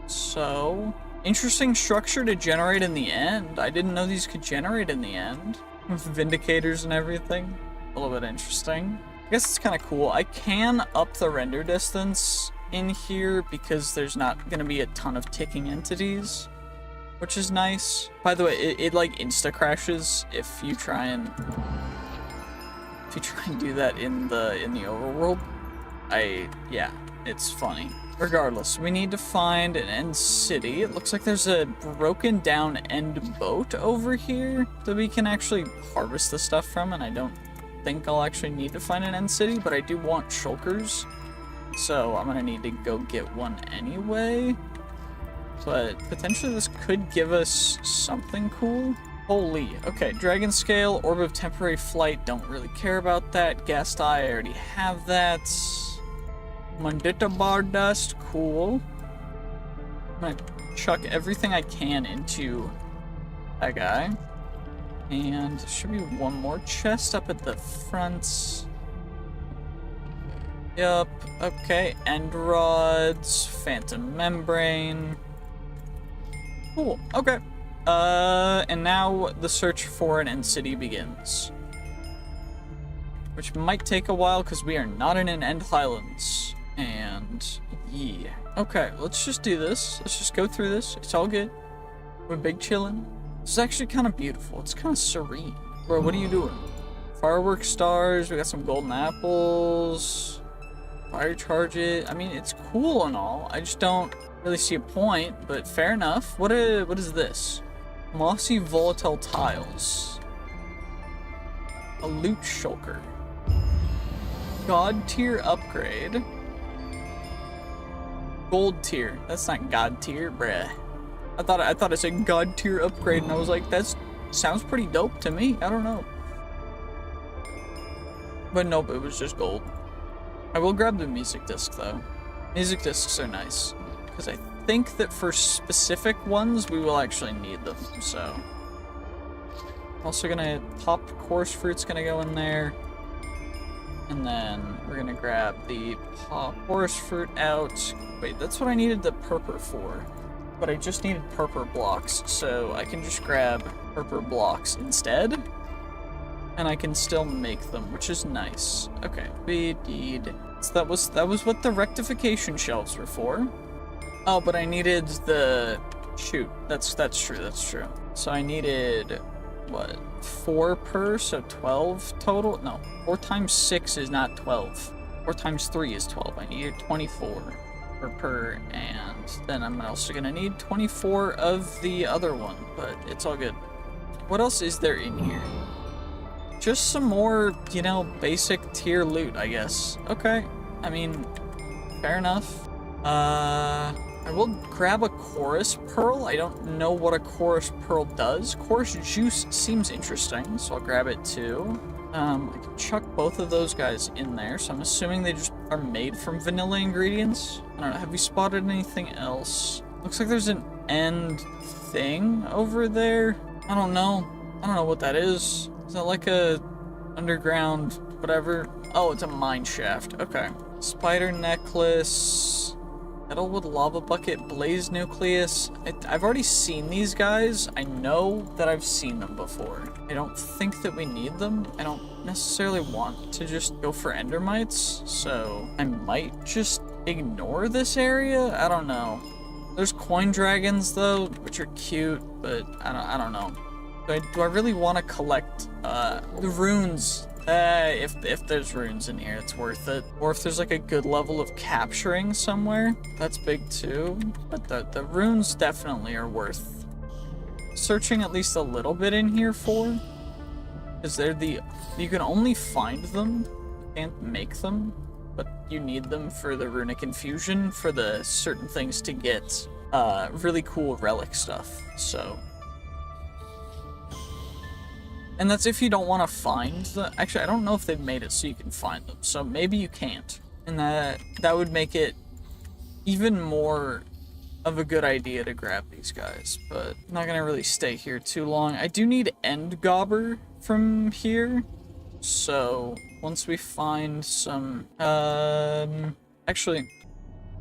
So, interesting structure to generate in the end. I didn't know these could generate in the end. With Vindicators and everything. A little bit interesting. I guess it's kind of cool. I can up the render distance in here because there's not going to be a ton of ticking entities, which is nice. By the way, it like insta crashes if you try and do that in the overworld. Yeah, it's funny. Regardless, we need to find an end city. It looks like there's a broken down end boat over here that we can actually harvest the stuff from, and I don't think I'll actually need to find an end city, but I do want shulkers, so I'm gonna need to go get one anyway. But potentially this could give us something cool. Holy, okay, dragon scale, orb of temporary flight, don't really care about that. Gas dye, I already have that. Mundita bar dust, cool. I'm gonna chuck everything I can into that guy. And there should be one more chest up at the front. Yup, okay, end rods, phantom membrane. Cool, okay. And now the search for an end city begins. Which might take a while because we are not in an end highlands. And yeah. Okay, let's just do this. Let's just go through this. It's all good. We're big chillin'. This is actually kind of beautiful. It's kind of serene. Bro, what are you doing? Firework stars. We got some golden apples. Fire charge it. I mean, it's cool and all. I just don't really see a point, but fair enough. What is this? Mossy volatile tiles. A loot shulker. God tier upgrade. Gold tier. That's not God tier, bruh. I thought it said God tier upgrade, and I was like, that sounds pretty dope to me. I don't know. But nope, it was just gold. I will grab the music disc though. Music discs are nice, because I think that for specific ones we will actually need them. So, also gonna pop chorus fruit's gonna go in there. And then we're gonna grab the pop chorus fruit out. Wait, that's what I needed the purple for. But I just needed purple blocks, so I can just grab purple blocks instead. And I can still make them, which is nice. Okay, we need... So that was what the rectification shelves were for. Oh, but I needed the... Shoot, that's true. So I needed, what, 4 per, so 12 total? No, 4 times 6 is not 12. 4 times 3 is 12. I needed 24 per, and then I'm also gonna need 24 of the other one, but it's all good. What else is there in here? Just some more, you know, basic tier loot, I guess. Okay, I mean, fair enough. I will grab a chorus pearl. I don't know what a chorus pearl does. Chorus juice seems interesting, so I'll grab it too. I can chuck both of those guys in there, so I'm assuming they just are made from vanilla ingredients. I don't know, have we spotted anything else? Looks like there's an end thing over there. I don't know. I don't know what that is. Is that like a underground whatever? Oh, it's a mine shaft. Okay. Spider necklace. Metalwood lava bucket, blaze nucleus. I've already seen these guys. I know that I've seen them before. I don't think that we need them. I don't necessarily want to just go for endermites, so I might just ignore this area. I don't know. There's coin dragons though, which are cute, but I don't know. Do I really want to collect the runes? If there's runes in here, it's worth it. Or if there's like a good level of capturing somewhere, that's big too. But the runes definitely are worth searching at least a little bit in here for. Because you can only find them, you can't make them, but you need them for the runic infusion, for the certain things to get really cool relic stuff, so. And that's if you don't want to find the... Actually, I don't know if they've made it so you can find them. So maybe you can't. And that would make it even more of a good idea to grab these guys. But I'm not going to really stay here too long. I do need end gobber from here. So once we find some... actually,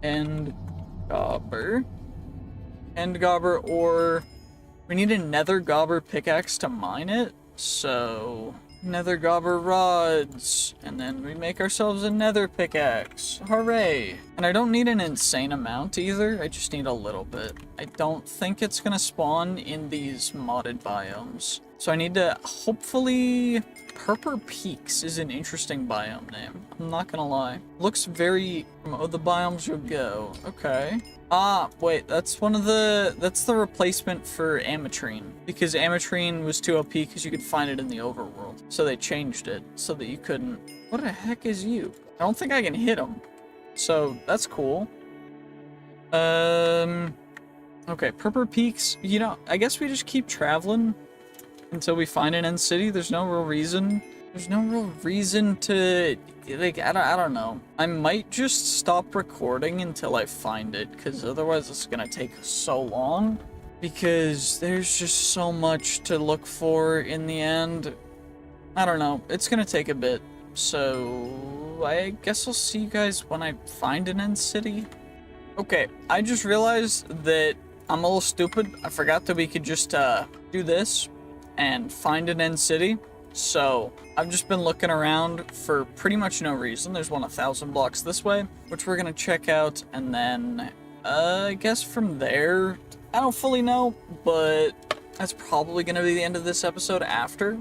end gobber. End gobber, or... We need a nether gobber pickaxe to mine it. So, nether gobber rods, and then we make ourselves a nether pickaxe. Hooray! And I don't need an insane amount either, I just need a little bit. I don't think it's gonna spawn in these modded biomes. So I need to, hopefully... Purple Peaks is an interesting biome name. I'm not gonna lie. Looks very... Oh, the biomes you'll go. Okay. Ah, wait, that's the replacement for Ametrine. Because Ametrine was too OP because you could find it in the overworld. So they changed it so that you couldn't... What the heck is you? I don't think I can hit him. So, that's cool. Okay, Purple Peaks. You know, I guess we just keep traveling until we find an end city. There's no real reason. There's no real reason to, like, I don't know. I might just stop recording until I find it, because otherwise it's gonna take so long. Because there's just so much to look for in the end. I don't know. It's gonna take a bit. So, I guess I'll see you guys when I find an end city. Okay, I just realized that I'm a little stupid. I forgot that we could just, do this and find an end city. So I've just been looking around for pretty much no reason. There's one 1,000 blocks this way, which we're gonna check out, and then I guess from there, I don't fully know, but that's probably gonna be the end of this episode after,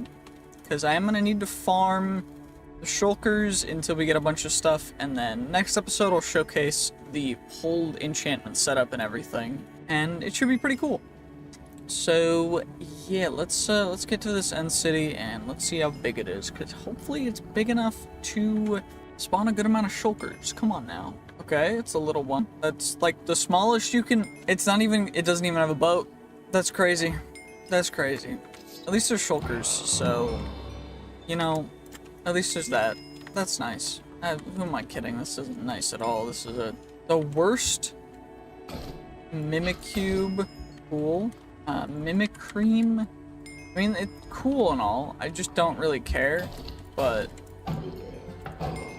because I am gonna need to farm the shulkers until we get a bunch of stuff, and then next episode I'll showcase the whole enchantment setup and everything, and it should be pretty cool. So yeah, let's get to this end city and let's see how big it is, because hopefully it's big enough to spawn a good amount of shulkers. Come on now. Okay, it's a little one. That's like the smallest you can. It doesn't even have a boat. That's crazy. That's crazy. At least there's shulkers, so you know, at least there's that. That's nice. Who am I kidding? This isn't nice at all. This is the worst Mimicube. Cool. Mimic cream. I mean, it's cool and all. I just don't really care. But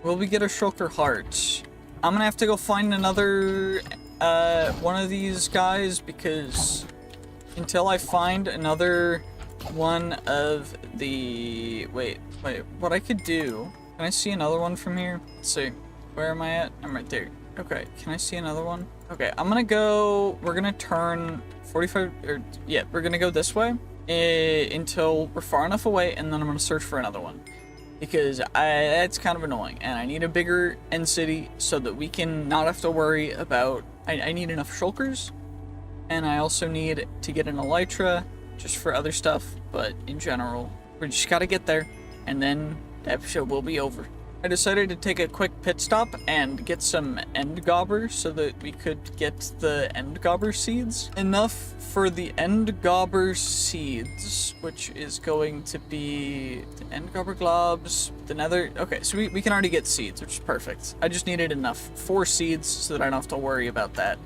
will we get a shulker heart? I'm gonna have to go find another one of these guys, because until I find another one of the wait, what I could do, can I see another one from here? Let's see, where am I at? I'm right there. Okay, can I see another one? Okay, we're gonna turn 45, or yeah, we're gonna go this way until we're far enough away, and then I'm gonna search for another one, because that's kind of annoying, and I need a bigger end city so that we can not have to worry about, I need enough shulkers, and I also need to get an elytra just for other stuff, but in general, we just gotta get there, and then the episode will be over. I decided to take a quick pit stop and get some end gobber so that we could get the end gobber seeds. Enough for the end gobber seeds, which is going to be the end gobber globs, the nether. Okay, so we can already get seeds, which is perfect. I just needed enough 4 seeds so that I don't have to worry about that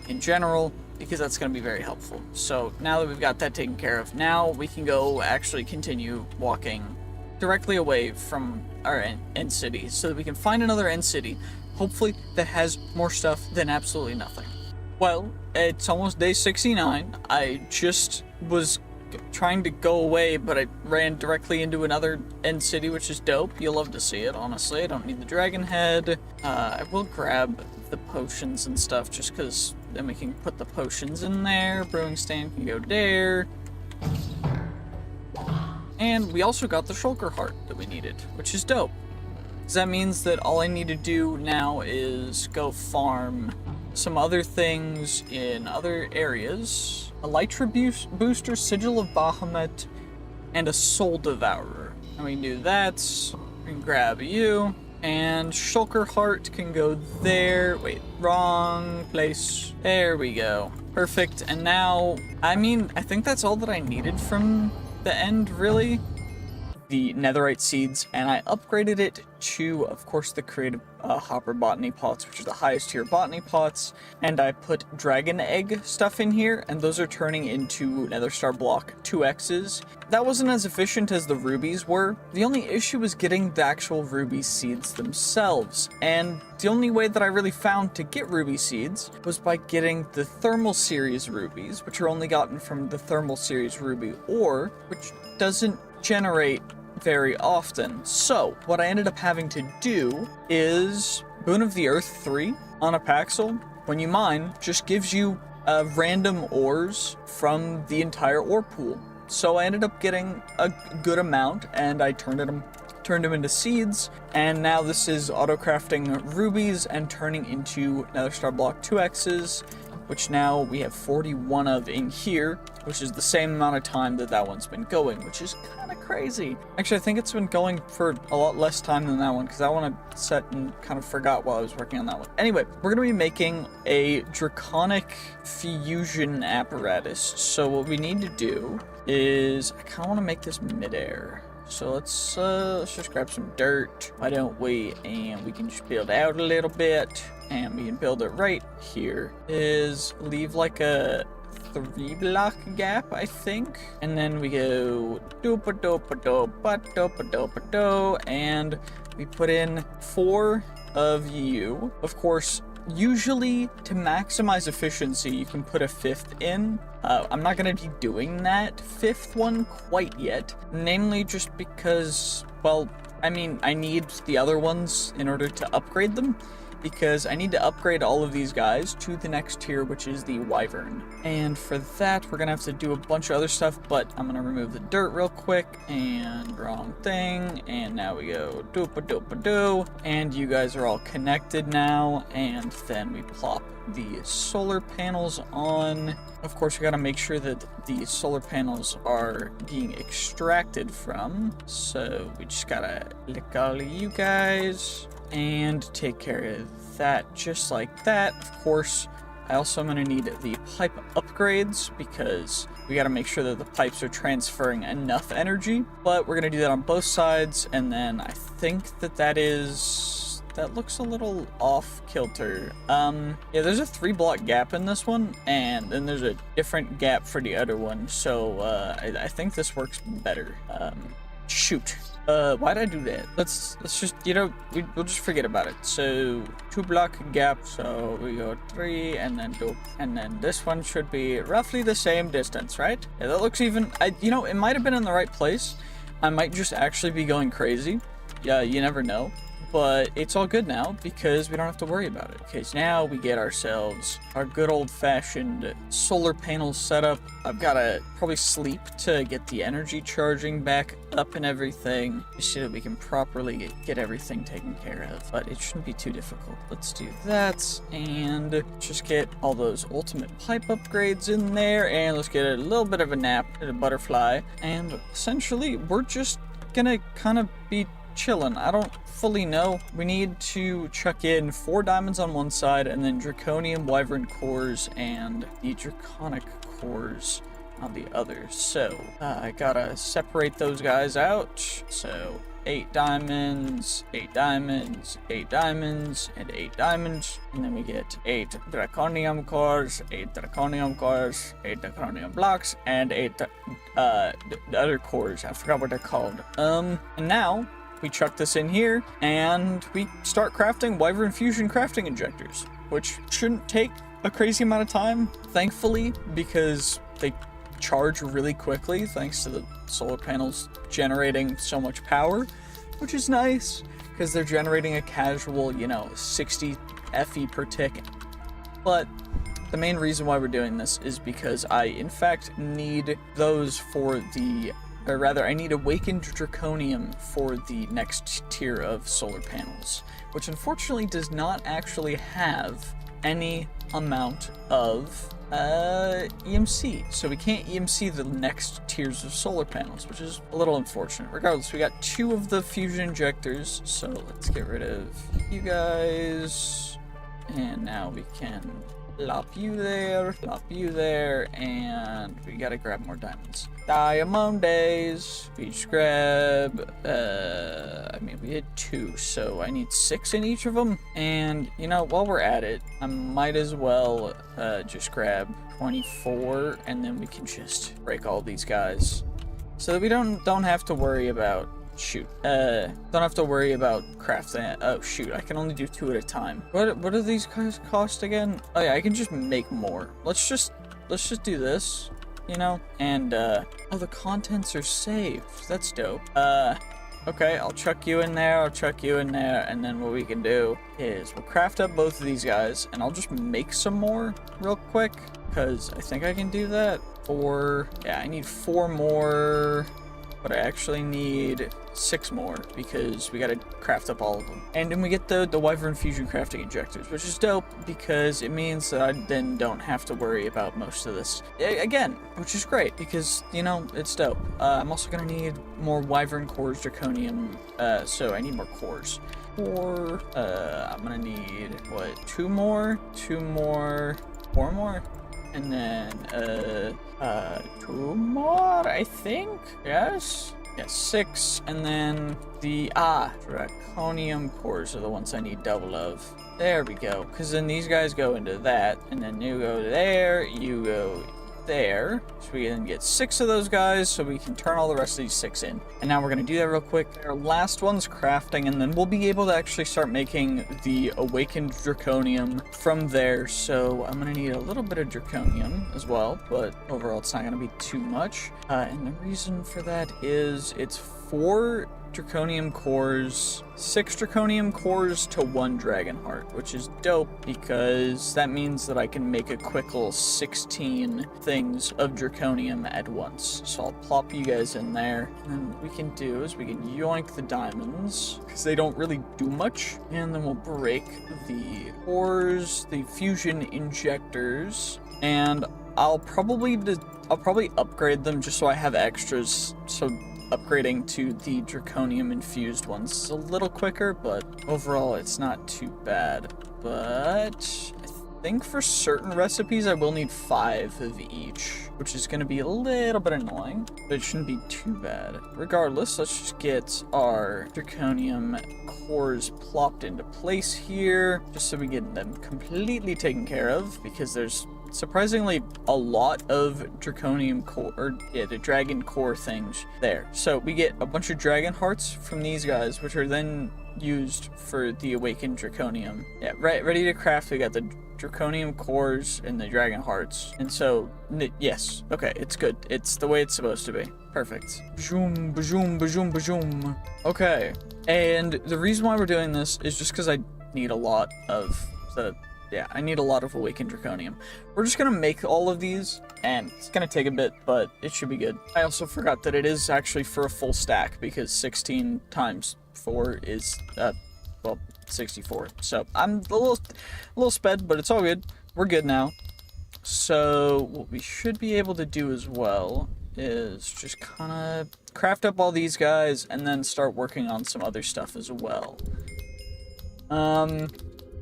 in general, because that's going to be very helpful. So now that we've got that taken care of, now we can go actually continue walking directly away from our end city so that we can find another end city, hopefully that has more stuff than absolutely nothing. Well, it's almost day 69. I just was trying to go away, but I ran directly into another end city, which is dope. You'll love to see it, honestly. I don't need the dragon head. I will grab the potions and stuff just because then we can put the potions in there. Brewing stand can go there. And we also got the shulker heart that we needed, which is dope. Because that means that all I need to do now is go farm some other things in other areas. Elytra booster, sigil of Bahamut, and a soul devourer. And we can do that. We can grab you. And shulker heart can go there. Wait, wrong place. There we go. Perfect. And now, I mean, I think that's all that I needed from the end, really. The netherite seeds, and I upgraded it to, of course, the creative hopper botany pots, which are the highest tier botany pots, and I put dragon egg stuff in here, and those are turning into nether star block 2x's. That wasn't as efficient as the rubies were. The only issue was getting the actual ruby seeds themselves, and the only way that I really found to get ruby seeds was by getting the thermal series rubies, which are only gotten from the thermal series ruby ore, which doesn't generate very often. So what I ended up having to do is Boon of the Earth 3 on a Paxel, when you mine, just gives you random ores from the entire ore pool. So I ended up getting a good amount, and I turned them into seeds, and now this is auto-crafting rubies and turning into nether star block 2x's, which now we have 41 of in here, which is the same amount of time that one's been going, which is kind of crazy. Actually, I think it's been going for a lot less time than that one, because that one I set and kind of forgot while I was working on that one. Anyway, we're going to be making a draconic fusion apparatus. So what we need to do is, I kind of want to make this midair. So let's just grab some dirt, why don't we, and we can just build out a little bit, and we can build it right here. Is leave like a 3-block gap, I think, and then we go dopa-dopa-dopa-dopa-dopa-do, and we put in 4 of you. Of course, usually to maximize efficiency, you can put a 5th in. I'm not going to be doing that 5th one quite yet, namely just because, well, I mean, I need the other ones in order to upgrade them, because I need to upgrade all of these guys to the next tier, which is the Wyvern. And for that, we're gonna have to do a bunch of other stuff, but I'm gonna remove the dirt real quick, and wrong thing, and now we go dopa-dopa-do, and you guys are all connected now, and then we plop the solar panels on. Of course, we gotta make sure that the solar panels are being extracted from, so we just gotta lick all of you guys and take care of that just like that. Of course, I also am going to need the pipe upgrades because we got to make sure that the pipes are transferring enough energy, but we're going to do that on both sides. And then I think that looks a little off kilter. Yeah, there's a 3-block gap in this one, and then there's a different gap for the other one, so I think this works better. Shoot. Why'd I do that? Let's just, we'll just forget about it. So 2-block gap, so we go 3 and then 2, and then this one should be roughly the same distance, right? Yeah, that looks even. It might have been in the right place. I might just actually be going crazy. Yeah, you never know. But it's all good now because we don't have to worry about it. Okay, so now we get ourselves our good old-fashioned solar panels set up. I've got to probably sleep to get the energy charging back up and everything, just so that we can properly get everything taken care of. But it shouldn't be too difficult. Let's do that and just get all those ultimate pipe upgrades in there, and let's get a little bit of a nap at a butterfly. And essentially, we're just gonna kind of be chilling. I don't fully know. We need to chuck in 4 diamonds on one side and then draconium wyvern cores and the draconic cores on the other. So I gotta separate those guys out. So 8 diamonds, 8 diamonds, 8 diamonds, and 8 diamonds. And then we get 8 draconium cores, 8 draconium cores, 8 draconium blocks, and 8 other cores. I forgot what they're called. And now we chuck this in here and we start crafting Wyvern Fusion crafting injectors, which shouldn't take a crazy amount of time, thankfully, because they charge really quickly thanks to the solar panels generating so much power, which is nice because they're generating a casual, 60 FE per tick. But the main reason why we're doing this is because I, in fact, need those for I need Awakened Draconium for the next tier of solar panels, which unfortunately does not actually have any amount of EMC, so we can't EMC the next tiers of solar panels, which is a little unfortunate. Regardless, we got 2 of the fusion injectors, so let's get rid of you guys, and now we can plop you there, and we gotta grab more diamonds. Diamondes, we just grab, we had 2, so I need 6 in each of them, and, while we're at it, I might as well, just grab 24, and then we can just break all these guys, so that we don't have to worry about don't have to worry about crafting. Oh shoot, I can only do 2 at a time. What do these guys cost again? Oh yeah, I can just make more. Let's just do this, and oh, the contents are saved. That's dope. Okay, I'll chuck you in there, and then what we can do is we'll craft up both of these guys, and I'll just make some more real quick, because I think I can do that. I need 4 more, but I actually need 6 more because we gotta craft up all of them. And then we get the Wyvern Fusion crafting injectors, which is dope because it means that I then don't have to worry about most of this again, which is great because, it's dope. I'm also gonna need more Wyvern cores draconium, so I need more cores. I'm gonna need, 2 more, 4 more, and then, 2 more, I think? Yes, 6, and then the, draconium cores are the ones I need double of. There we go, because then these guys go into that, and then you go there, you go there, so we then get 6 of those guys, so we can turn all the rest of these 6 in. And now we're going to do that real quick. Our last one's crafting, and then we'll be able to actually start making the Awakened Draconium from there. So I'm going to need a little bit of Draconium as well, but overall it's not going to be too much. And the reason for that is it's 4 Draconium cores, 6 Draconium cores to 1 Dragon Heart, which is dope because that means that I can make a quick little 16 things of Draconium at once. So I'll plop you guys in there, and what we can do is we can yoink the diamonds because they don't really do much, and then we'll break the cores, the fusion injectors, and I'll probably upgrade them just so I have extras, so upgrading to the draconium infused ones is a little quicker, but overall it's not too bad. But I think for certain recipes I will need 5 of each, which is going to be a little bit annoying, but it shouldn't be too bad. Regardless, let's just get our draconium cores plopped into place here, just so we get them completely taken care of, because there's surprisingly a lot of draconium core, the dragon core things there. So we get a bunch of dragon hearts from these guys, which are then used for the awakened draconium. Yeah, right, ready to craft. We got the draconium cores and the dragon hearts, and so yes, okay, it's good. It's the way it's supposed to be. Perfect. Bajoom, bajoom, bajoom, bajoom. Okay, and the reason why we're doing this is just because I need a lot of I need a lot of awakened draconium. We're just gonna make all of these, and it's gonna take a bit, but it should be good. I also forgot that it is actually for a full stack, because 16 times 4 is, 64. So I'm a little sped, but it's all good. We're good now. So what we should be able to do as well is just kind of craft up all these guys, and then start working on some other stuff as well.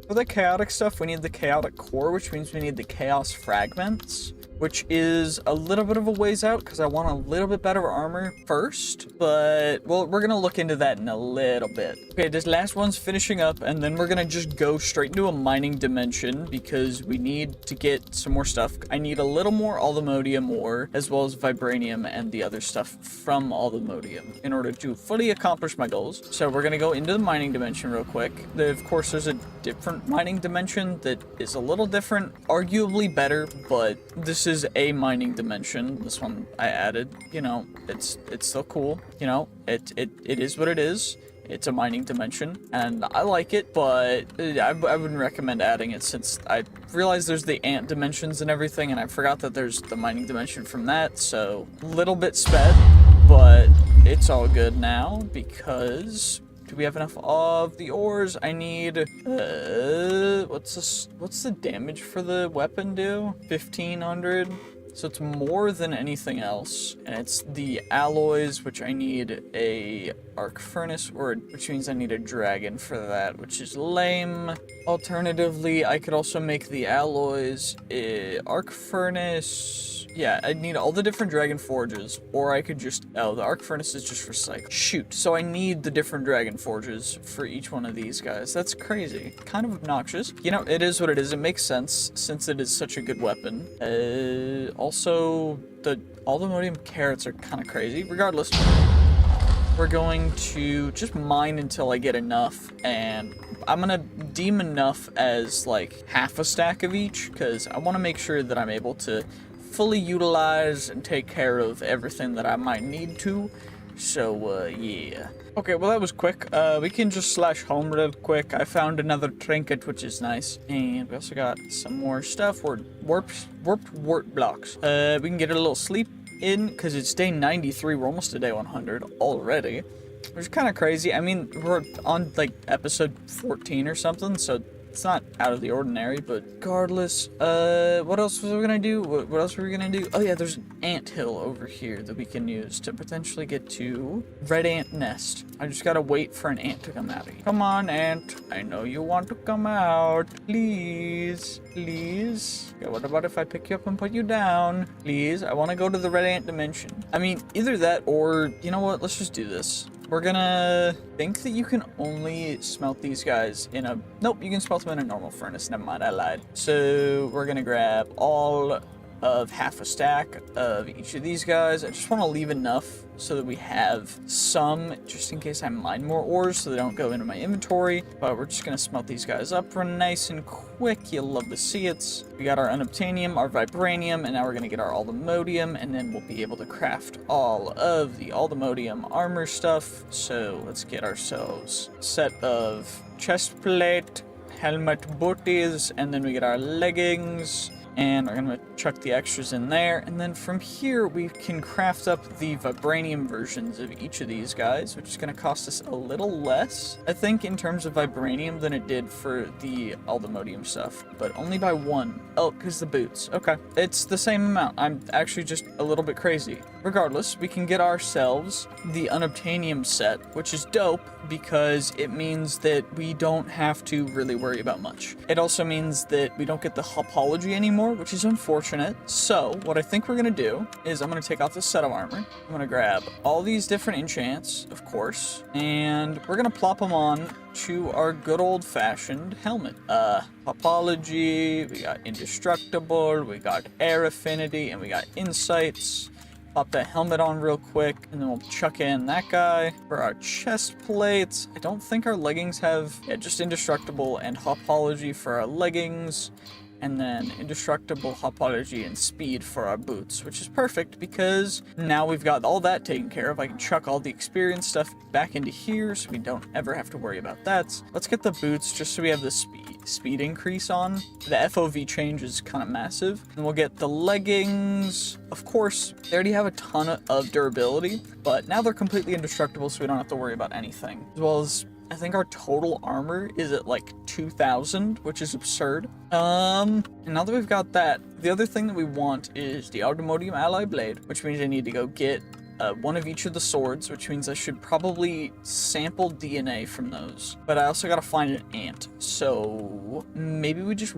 For the chaotic stuff, we need the chaotic core, which means we need the chaos fragments. which is a little bit of a ways out because I want a little bit better armor first, but well, we're gonna look into that in a little bit. Okay, this last one's finishing up, and then we're gonna just go straight into a mining dimension because we need to get some more stuff. I need a little more Allthemodium ore, as well as Vibranium and the other stuff from Allthemodium in order to fully accomplish my goals. So we're gonna go into the mining dimension real quick. Of course, there's a different mining dimension that is a little different, arguably better, but this is a mining dimension. This one I added, you know, it's still cool, you know, it is what it is. It's a mining dimension, and I like it, but I wouldn't recommend adding it since I realized there's the ant dimensions and everything, and I forgot that there's the mining dimension from that, so a little bit sped, but it's all good now because do we have enough of the ores? I need, what's the damage for the weapon do? 1500? So it's more than anything else, and it's the alloys, which I need a arc furnace, which means I need a dragon for that, which is lame. Alternatively, I could also make the alloys arc furnace. Yeah, I'd need all the different dragon forges, or I could just, oh, the arc furnace is just recycled. Shoot, so I need the different dragon forges for each one of these guys. That's crazy. Kind of obnoxious. You know, it is what it is. It makes sense since it is such a good weapon. Also, all the Allthemodium carrots are kind of crazy. Regardless, we're going to just mine until I get enough, and I'm gonna deem enough as like half a stack of each, because I want to make sure that I'm able to fully utilize and take care of everything that I might need to. So, yeah. Okay, well, that was quick. We can just slash home real quick. I found another trinket, which is nice. And we also got some more stuff. Warped wart blocks. We can get a little sleep in, because it's day 93. We're almost to day 100 already. Which is kind of crazy. I mean, we're on, like, episode 14 or something, so it's not out of the ordinary, but regardless, what else was we gonna do? What else were we gonna do? Oh yeah, there's an ant hill over here that we can use to potentially get to red ant nest. I just gotta wait for an ant to come out of here. Come on, ant. I know you want to come out. Please. Please. Okay, what about if I pick you up and put you down? Please. I want to go to the red ant dimension. I mean, either that or, you know what? Let's just do this. We're gonna think that you can only smelt these guys in a... Nope, you can smelt them in a normal furnace. Never mind, I lied. So we're gonna grab all of half a stack of each of these guys. I just want to leave enough so that we have some, just in case I mine more ores so they don't go into my inventory. But we're just gonna smelt these guys up real nice and quick. You'll love to see it. We got our unobtainium, our vibranium, and now we're gonna get our allthemodium, and then we'll be able to craft all of the allthemodium armor stuff. So let's get ourselves a set of chest plate, helmet booties, and then we get our leggings. And we're gonna chuck the extras in there, and then from here we can craft up the vibranium versions of each of these guys, which is gonna cost us a little less, I think, in terms of vibranium than it did for the allthemodium stuff, but only by one. Oh, because the boots. Okay, it's the same amount. I'm actually just a little bit crazy. Regardless, we can get ourselves the unobtainium set, which is dope because it means that we don't have to really worry about much. It also means that we don't get the hopology anymore, which is unfortunate. So what I think we're gonna do is I'm gonna take off this set of armor. I'm gonna grab all these different enchants, of course, and we're gonna plop them on to our good old-fashioned helmet. Hopology, we got indestructible, we got air affinity, and we got insights. Pop that helmet on real quick, and then we'll chuck in that guy. For our chest plates, I don't think our leggings have, yeah, just indestructible and hopology for our leggings, and then indestructible, hopology, and speed for our boots, which is perfect because now we've got all that taken care of. I can chuck all the experience stuff back into here so we don't ever have to worry about that. Let's get the boots just so we have the speed increase on. The FOV change is kind of massive. And we'll get the leggings. Of course, they already have a ton of durability, but now they're completely indestructible so we don't have to worry about anything. As well as, I think our total armor is at like 2,000, which is absurd. And now that we've got that, the other thing that we want is the Allthemodium Alloy Blade, which means I need to go get one of each of the swords, which means I should probably sample DNA from those. But I also gotta find an ant, so maybe we just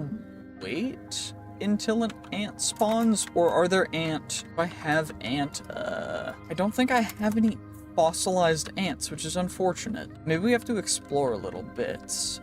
wait until an ant spawns, or are there ant? Do I have ant? I don't think I have any fossilized ants, which is unfortunate. Maybe we have to explore a little bit.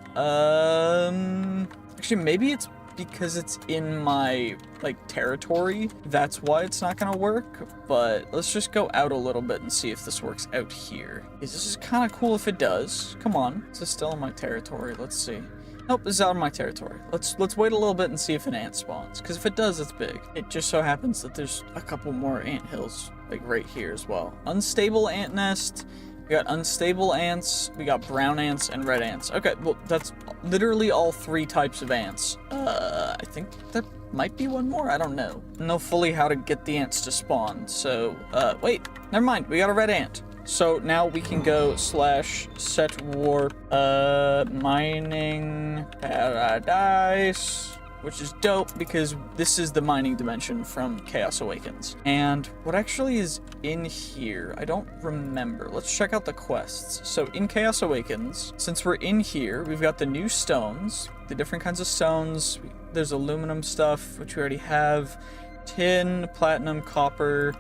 Actually, maybe it's because it's in my, like, territory. That's why it's not gonna work, but let's just go out a little bit and see if this works out here. This is kind of cool if it does. Come on, this is still in my territory. Let's see. Nope, this is out of my territory. Let's wait a little bit and see if an ant spawns, because if it does, it's big. It just so happens that there's a couple more ant hills, like, right here as well. Unstable ant nest. We got unstable ants, we got brown ants, and red ants. Okay, well, that's literally all 3 types of ants. I think there might be one more, I don't know. I don't know fully how to get the ants to spawn, so, wait, never mind, we got a red ant. So now we can go /set warp, mining paradise, which is dope because this is the mining dimension from Chaos Awakens. And what actually is in here, I don't remember. Let's check out the quests. So in Chaos Awakens, since we're in here, we've got the new stones, the different kinds of stones. There's aluminum stuff, which we already have, tin, platinum, copper,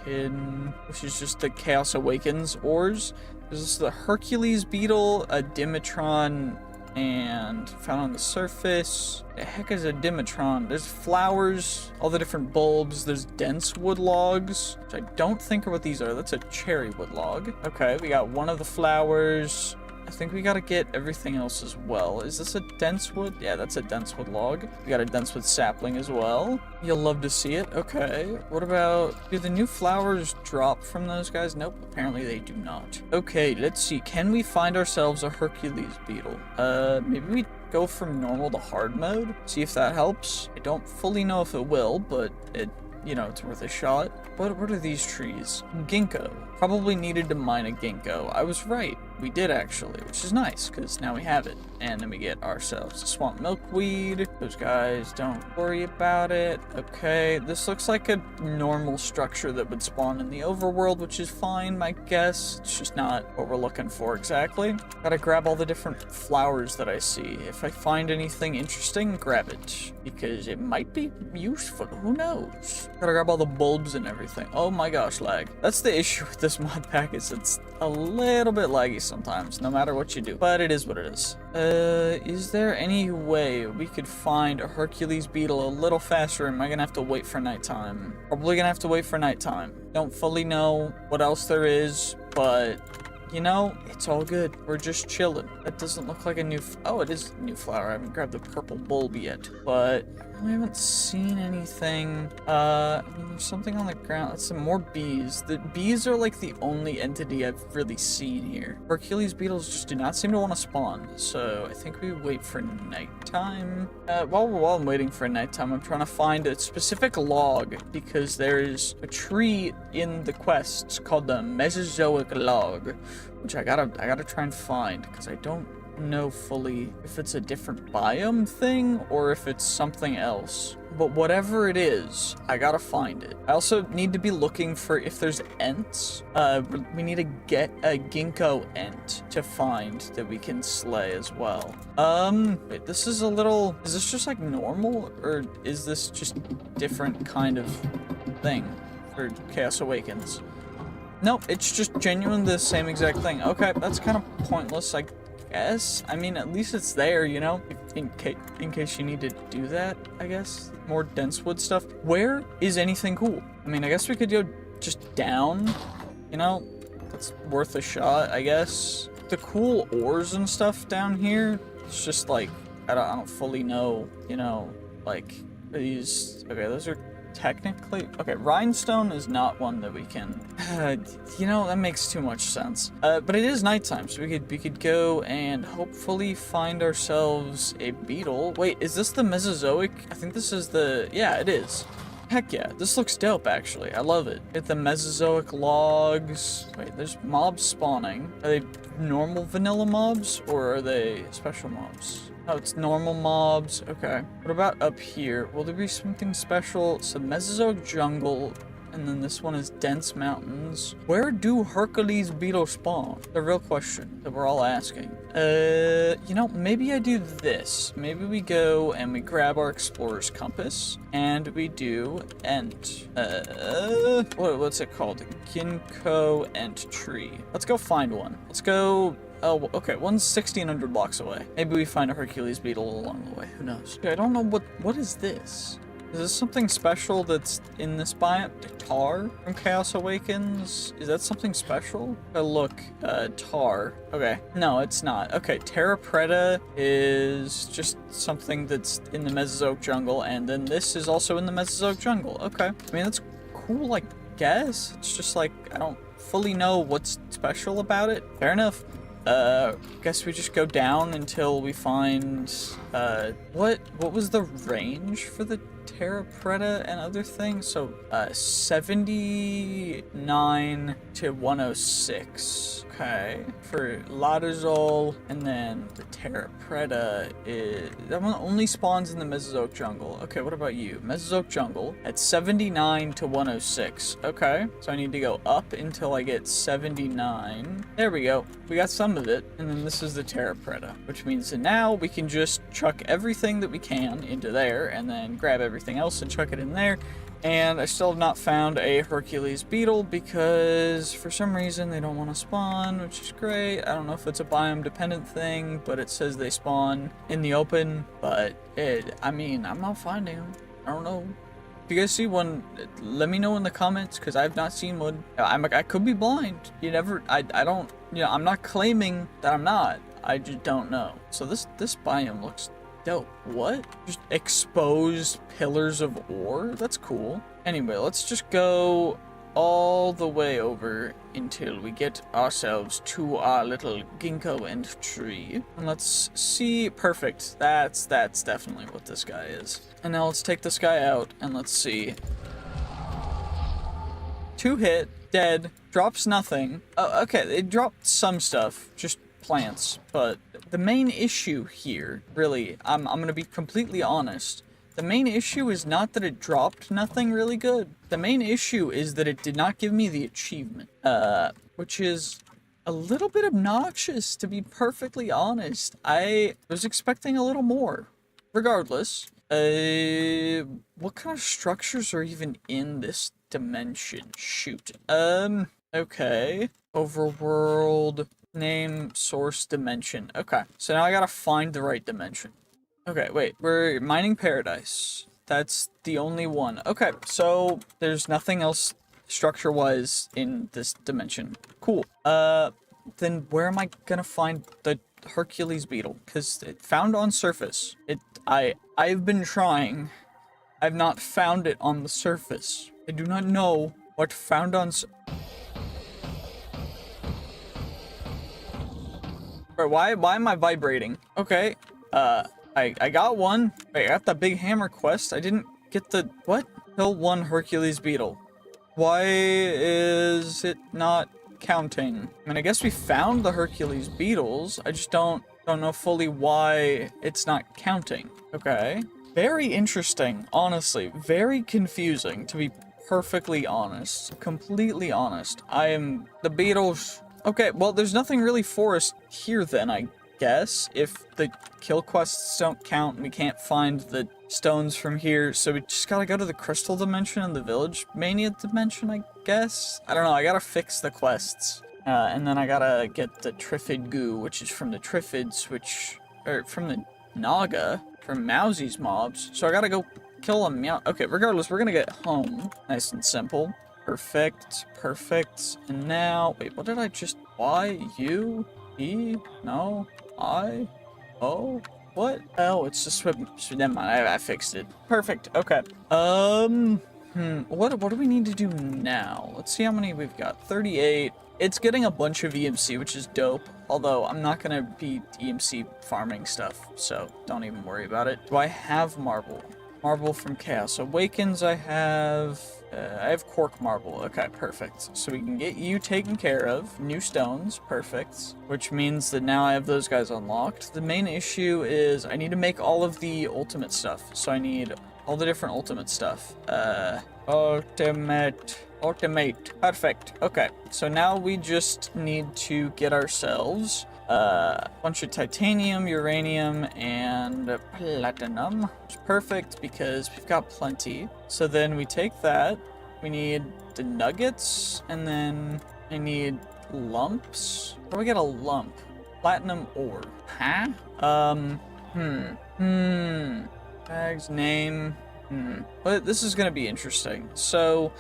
tin, which is just the Chaos Awakens ores. There's the Hercules beetle, a Dimetron, and found on the surface. The heck is a Dimetron? There's flowers, all the different bulbs. There's dense wood logs, which I don't think are what these are. That's a cherry wood log. Okay, we got one of the flowers. I think we gotta get everything else as well. Is this a dense wood? Yeah, that's a dense wood log. We got a dense wood sapling as well. You'll love to see it. Okay, what about, do the new flowers drop from those guys? Nope, apparently they do not. Okay, let's see. Can we find ourselves a Hercules beetle? Maybe we go from normal to hard mode. See if that helps. I don't fully know if it will, but it, you know, it's worth a shot. What are these trees? Ginkgo. Probably needed to mine a ginkgo. I was right. We did actually, which is nice because now we have it. And then we get ourselves a swamp milkweed. Those guys, don't worry about it. Okay, this looks like a normal structure that would spawn in the overworld, which is fine, I guess. It's just not what we're looking for exactly. Gotta grab all the different flowers that I see. If I find anything interesting, grab it because it might be useful. Who knows? Gotta grab all the bulbs and everything. Oh my gosh, lag. That's the issue with this mod pack, is it's a little bit laggy sometimes, no matter what you do. But it is what it is. Is there any way we could find a Hercules beetle a little faster? Am I gonna have to wait for nighttime? Probably gonna have to wait for nighttime. Don't fully know what else there is, but you know, it's all good. We're just chilling. That doesn't look like a new... Oh, it is a new flower. I haven't grabbed the purple bulb yet. But I haven't seen anything. I mean, there's something on the ground. That's some more bees. The bees are like the only entity I've really seen here. Hercules beetles just do not seem to want to spawn. So I think we wait for nighttime. While I'm waiting for nighttime, I'm trying to find a specific log because there's a tree in the quests called the Mesozoic log, which I gotta try and find because I don't know fully if it's a different biome thing or if it's something else. But whatever it is, I gotta find it. I also need to be looking for if there's ents. We need to get a ginkgo ent to find that we can slay as well. Wait, this is a little... Is this just like normal or is this just different kind of thing for Chaos Awakens? Nope, it's just genuinely the same exact thing. Okay, that's kind of pointless, I guess. I mean, at least it's there, you know? In case you need to do that, I guess. More dense wood stuff. Where is anything cool? I mean, I guess we could go just down, you know? That's worth a shot, I guess. The cool ores and stuff down here, it's just like, I don't fully know, you know, like, these... Okay, those are... Technically, okay, rhinestone is not one that we can, you know, that makes too much sense. But it is nighttime, so we could go and hopefully find ourselves a beetle. Wait, is this the Mesozoic? I think this is the, yeah, it is. Heck yeah, this looks dope actually, I love it. Get the Mesozoic logs. Wait, there's mobs spawning. Are they normal vanilla mobs or are they special mobs? Oh, it's normal mobs. Okay. What about up here? Will there be something special? So Mesozoic jungle and then this one is dense mountains. Where do Hercules beetles spawn? The real question that we're all asking. You know, maybe I do this. Maybe we go and we grab our explorer's compass, and we do what's it called? Ginkgo Ent tree. Let's go find one. Let's go. Oh, okay, one's 1,600 blocks away. Maybe we find a Hercules beetle along the way. Who knows? Okay, I don't know what is this? Is this something special that's in this biome? Tar from Chaos Awakens? Is that something special? Oh, look, tar. Okay, no, it's not. Okay, Terra Preta is just something that's in the Mesozoic jungle, and then this is also in the Mesozoic jungle. Okay, I mean, that's cool, I guess. It's just like, I don't fully know what's special about it. Fair enough. Guess we just go down until we find, what was the range for the Terra Preta and other things? So, 79 to 106. Okay. For Latazol, and then the Terra Preta that one only spawns in the Mesozoic jungle. Okay, what about you? Mesozoic jungle at 79 to 106. Okay. So I need to go up until I get 79. There we go. We got some of it. And then this is the Terra Preta, which means that now we can just chuck everything that we can into there and then grab everything else and chuck it in there. And I still have not found a Hercules beetle because for some reason they don't want to spawn, which is great. I don't know if it's a biome dependent thing, but it says they spawn in the open. But I mean, I'm not finding them. I don't know. If you guys see one, let me know in the comments because I've not seen one. I could be blind. You never, I don't, you know, I'm not claiming that I'm not. I just don't know. So this biome looks dope. What? Just exposed pillars of ore? That's cool. Anyway, let's just go all the way over until we get ourselves to our little ginkgo Ent tree. And let's see. Perfect. That's definitely what this guy is. And now let's take this guy out and let's see. 2 hit, dead, drops nothing. Oh, okay, it dropped some stuff, just plants, but the main issue here, really, I'm gonna be completely honest. The main issue is not that it dropped nothing really good. The main issue is that it did not give me the achievement, which is a little bit obnoxious, to be perfectly honest. I was expecting a little more. Regardless, what kind of structures are even in this dimension? Shoot. Okay. Overworld. Name, source, dimension. Okay, so now I gotta find the right dimension. Okay, wait, we're mining paradise. That's the only one. Okay, so there's nothing else structure-wise in this dimension. Cool. Then where am I gonna find the Hercules beetle? Because it found on surface. I've been trying. I've not found it on the surface. I do not know what found on Why am I vibrating? Okay, I got one. Wait, I got the big hammer quest. I didn't get the, what? Kill 1 Hercules beetle. Why is it not counting? I mean, I guess we found the Hercules beetles. I just don't know fully why it's not counting. Okay. Very interesting, honestly. Very confusing, to be perfectly honest. Completely honest. The beetles... Okay, well, there's nothing really for us here then, I guess, if the kill quests don't count and we can't find the stones from here, so we just gotta go to the crystal dimension and the village mania dimension, I guess? I don't know, I gotta fix the quests. And then I gotta get the Triffid goo, which is from the Triffids, from the Naga, from Mowzy's mobs, so I gotta go kill a Meow. Okay, regardless, we're gonna get home. Nice and simple. Perfect, perfect. And now, wait, what did I just, Y, U, E, no, I, O, what? Oh, it's just, never mind, I fixed it. Perfect, okay. What do we need to do now? Let's see how many we've got. 38. It's getting a bunch of EMC, which is dope. Although, I'm not gonna be EMC farming stuff, so don't even worry about it. Do I have marble? Marble from Chaos Awakens I have Cork Marble. Okay, perfect. So we can get you taken care of. New stones, perfect. Which means that now I have those guys unlocked. The main issue is I need to make all of the ultimate stuff. So I need all the different ultimate stuff. Ultimate Automate. Perfect. Okay, so now we just need to get ourselves a bunch of titanium, uranium, and platinum. Which is perfect because we've got plenty. So then we take that. We need the nuggets, and then I need lumps. Where do we get a lump? Platinum ore. Huh? Bag's name. But this is gonna be interesting. So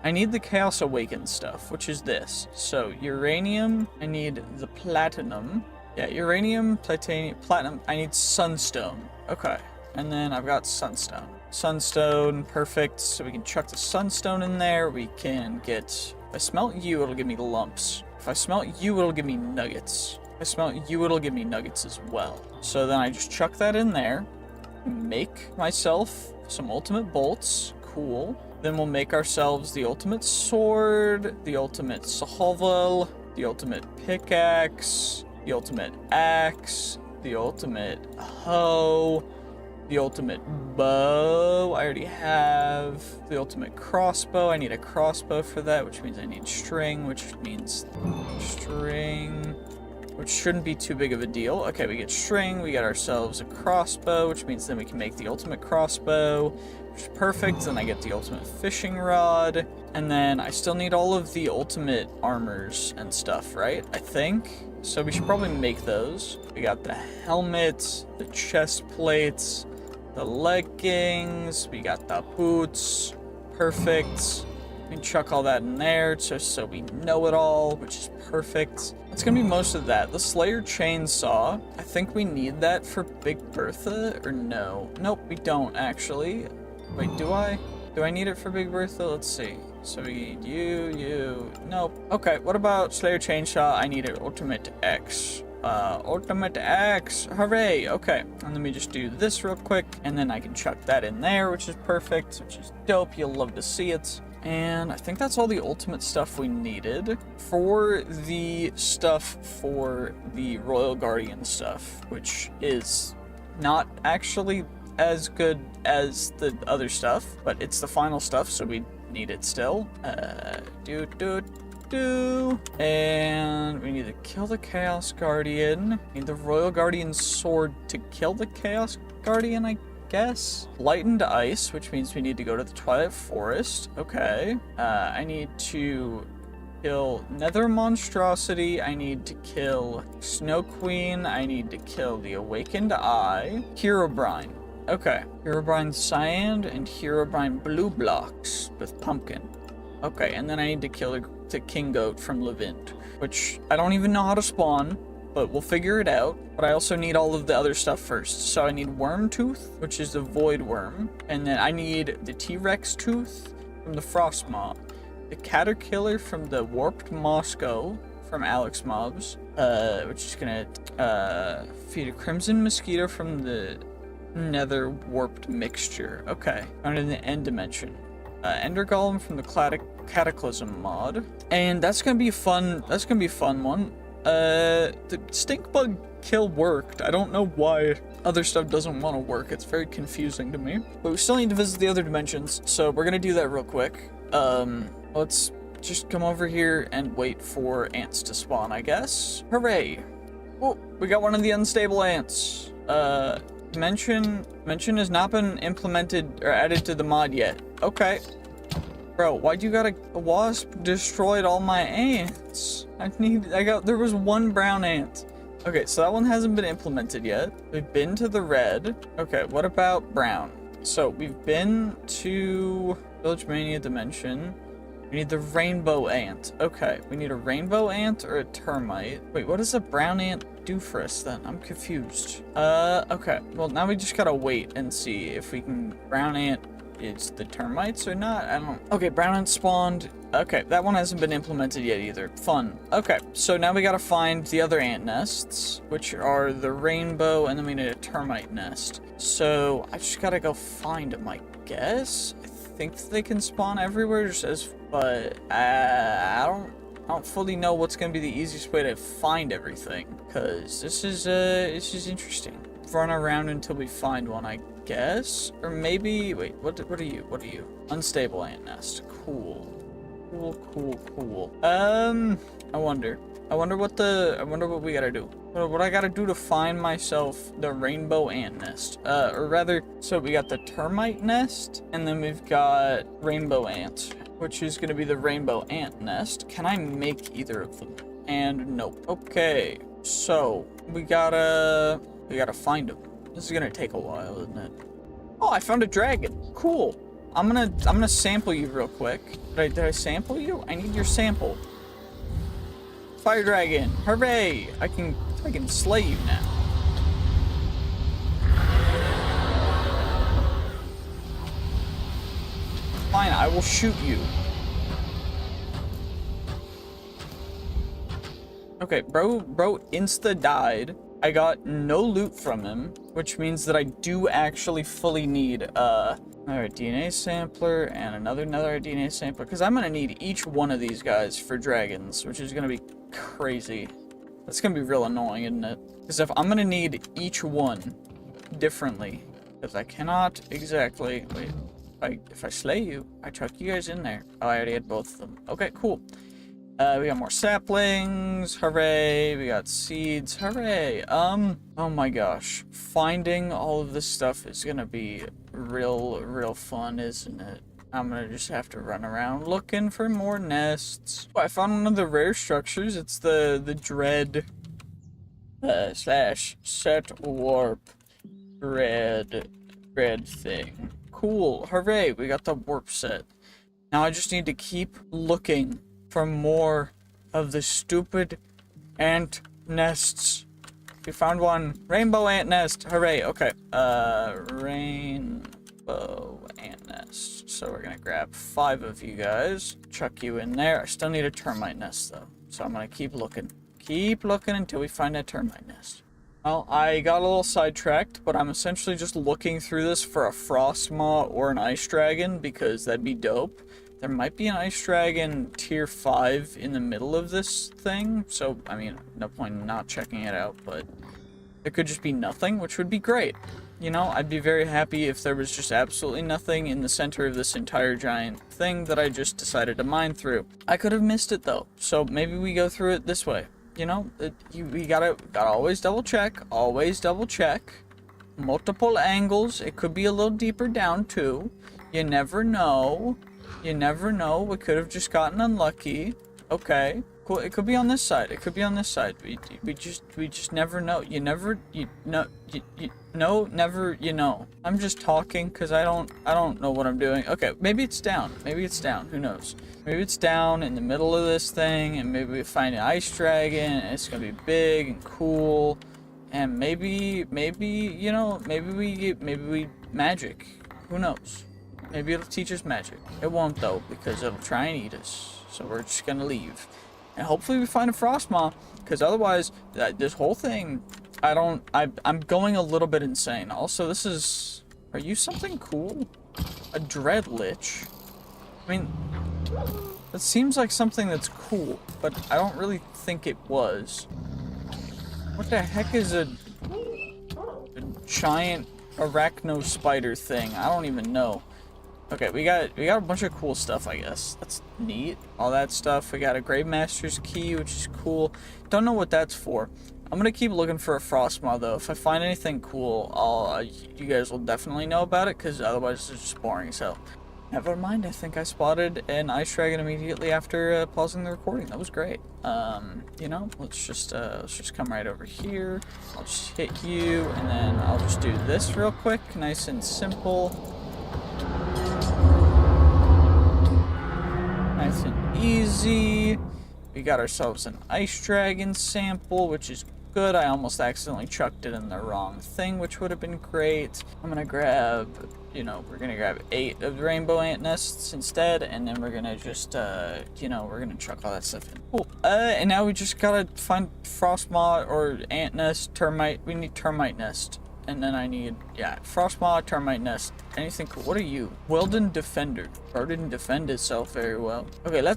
I need the Chaos Awakened stuff, which is this. So uranium, I need the platinum. Yeah, uranium, titanium, platinum. I need sunstone. Okay. And then I've got sunstone. Sunstone, perfect. So we can chuck the sunstone in there. We can get, if I smelt you, it'll give me lumps. If I smelt you, it'll give me nuggets. If I smelt you, it'll give me nuggets as well. So then I just chuck that in there. Make myself some ultimate bolts. Cool. Then we'll make ourselves the ultimate sword, the ultimate shovel, the ultimate pickaxe, the ultimate axe, the ultimate hoe, the ultimate bow. I already have the ultimate crossbow. I need a crossbow for that, which means I need string, which means string, which shouldn't be too big of a deal. Okay, we get string, we get ourselves a crossbow, which means then we can make the ultimate crossbow, which is perfect. Then I get the ultimate fishing rod, and then I still need all of the ultimate armors and stuff, right? I think. So we should probably make those. We got the helmet, the chest plates, the leggings, we got the boots. Perfect. We can chuck all that in there just so we know it all, which is perfect. It's gonna be most of that. The Slayer chainsaw, I think we need that for Big Bertha, or no? Nope, we don't actually. Wait, do I? Do I need it for Big Bertha? Let's see. So we need you, nope. Okay, what about Slayer chainsaw? I need an ultimate X. Ultimate X, hooray, okay. And let me just do this real quick, and then I can chuck that in there, which is perfect, which is dope. You'll love to see it. And I think that's all the ultimate stuff we needed for the stuff for the Royal Guardian stuff, which is not actually as good as the other stuff, but it's the final stuff, so we need it still. And we need to kill the Chaos Guardian. We need the Royal Guardian sword to kill the Chaos Guardian, I guess. Lightened ice, which means we need to go to the Twilight Forest. Okay. I need to kill Nether Monstrosity. I need to kill Snow Queen. I need to kill the Awakened Eye. Herobrine. Okay. Herobrine Cyan and Herobrine Blue blocks with pumpkin. Okay, and then I need to kill the King Goat from Levint, which I don't even know how to spawn, but we'll figure it out. But I also need all of the other stuff first. So I need Worm Tooth, which is the Void Worm, and then I need the T-Rex Tooth from the Frost Mob, the Caterkiller from the Warped Moscow from Alex Mobs, which is gonna feed a Crimson Mosquito from the Nether Warped Mixture. Okay, found in the End Dimension. Ender Golem from the Cataclysm mod, and that's gonna be fun. That's gonna be a fun one. The stink bug kill worked. I don't know why other stuff doesn't want to work. It's very confusing to me. But we still need to visit the other dimensions, so we're gonna do that real quick. Let's just come over here and wait for ants to spawn, I guess. Hooray! Oh, we got one of the unstable ants. Dimension has not been implemented or added to the mod yet. Okay. Bro, why'd you got a wasp destroyed all my ants? There was one brown ant. Okay, so that one hasn't been implemented yet. We've been to the red. Okay, what about brown? So we've been to Village Mania Dimension. We need the rainbow ant. Okay, we need a rainbow ant or a termite. Wait, what does a brown ant do for us then? I'm confused. Okay. Well, now we just gotta wait and see if we can brown ant is the termites or not. I don't. Okay, brown ant spawned. Okay, that one hasn't been implemented yet either. Fun. Okay, so now we gotta find the other ant nests, which are the rainbow, and then we need a termite nest. So I just gotta go find them, I guess. I think they can spawn everywhere, but I don't fully know what's gonna be the easiest way to find everything, because this is interesting. Run around until we find one, I guess, or maybe wait. What are you? Unstable ant nest. Cool. Cool. I wonder what we gotta do. What I gotta do to find myself the rainbow ant nest. Or rather, so we got the termite nest, and then we've got rainbow ant, which is gonna be the rainbow ant nest. Can I make either of them? And nope. Okay, so we gotta find them. This is gonna take a while, isn't it? Oh, I found a dragon. Cool. I'm gonna sample you real quick. Did I sample you? I need your sample. Fire dragon. Hooray! I can slay you now. Fine, I will shoot you. Okay, bro insta died. I got no loot from him, which means that I do actually fully need another DNA sampler and another DNA sampler, because I'm gonna need each one of these guys for dragons, which is gonna be crazy. That's gonna be real annoying, isn't it? Because if I'm gonna need each one differently, because I cannot exactly wait. If I slay you, I chuck you guys in there. Oh, I already had both of them. Okay, cool. We got more saplings, hooray, we got seeds, hooray. Oh my gosh, finding all of this stuff is gonna be real fun, isn't it? I'm gonna just have to run around looking for more nests. Oh, I found one of the rare structures. It's the dread slash set warp dread thing. Cool, hooray, we got the warp set. Now I just need to keep looking for more of the stupid ant nests. We found one. Rainbow ant nest. Hooray. Okay. Rainbow ant nest. So we're gonna grab 5 of you guys. Chuck you in there. I still need a termite nest though. So I'm gonna keep looking. Keep looking until we find a termite nest. Well, I got a little sidetracked, but I'm essentially just looking through this for a frost maw or an ice dragon, because that'd be dope. There might be an ice dragon tier 5 in the middle of this thing, so, I mean, no point in not checking it out, but there could just be nothing, which would be great. You know, I'd be very happy if there was just absolutely nothing in the center of this entire giant thing that I just decided to mine through. I could have missed it, though, so maybe we go through it this way. You know, we gotta always double check, multiple angles. It could be a little deeper down, too. You never know. We could have just gotten unlucky. Okay, cool. It could be on this side. We just never know. You know. I'm just talking because I don't know what I'm doing. Okay, maybe it's down. Who knows? Maybe it's down in the middle of this thing, and maybe we find an ice dragon, and it's gonna be big and cool, and maybe we magic. Who knows? Maybe it'll teach us magic. It won't though, because it'll try and eat us. So we're just gonna leave. And hopefully we find a frostmaw, because otherwise, this whole thing, I'm going a little bit insane. Also, are you something cool? A dread lich? I mean, that seems like something that's cool, but I don't really think it was. What the heck is a giant arachno spider thing? I don't even know. Okay, we got a bunch of cool stuff, I guess. That's neat. All that stuff. We got a Grave Master's key, which is cool. Don't know what that's for. I'm gonna keep looking for a frostmaw though. If I find anything cool, you guys will definitely know about it, because otherwise it's just boring as hell. Never mind, I think I spotted an ice dragon immediately after pausing the recording. That was great. You know, let's just come right over here. I'll just hit you, and then I'll just do this real quick, nice and simple. Nice and easy. We got ourselves an ice dragon sample, which is good. I almost accidentally chucked it in the wrong thing, which would have been great. I'm gonna grab, we're gonna grab 8 of the rainbow ant nests instead, and then we're gonna just, we're gonna chuck all that stuff in. Cool. And now we just gotta find frostmaw or ant nest, termite. We need termite nest. And then I need, frostmaw, termite nest, anything cool. What are you? Weldon Defender. Bro didn't defend itself very well. Okay, I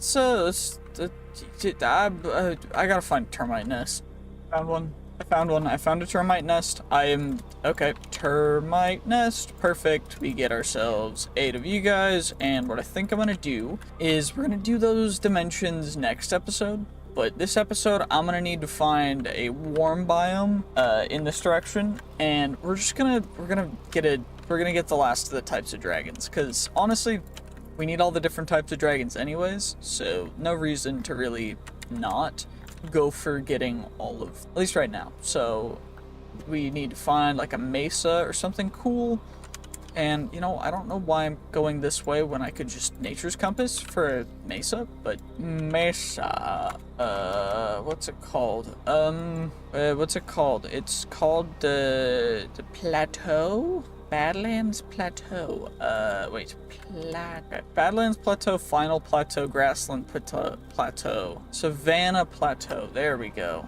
gotta find termite nest. Found one. I found one. I found a termite nest. Okay, termite nest. Perfect. We get ourselves 8 of you guys. And what I think I'm going to do is we're going to do those dimensions next episode. But this episode, I'm going to need to find a warm biome in this direction. And we're going to get the last of the types of dragons. Because honestly, we need all the different types of dragons anyways. So no reason to really not go for getting all of, at least right now. So we need to find like a mesa or something cool. And you know, I don't know why I'm going this way when I could just nature's compass for a mesa, but mesa, what's it called? It's called the plateau? Badlands Plateau. Badlands Plateau, Final Plateau, Grassland Plateau, Savannah Plateau. There we go.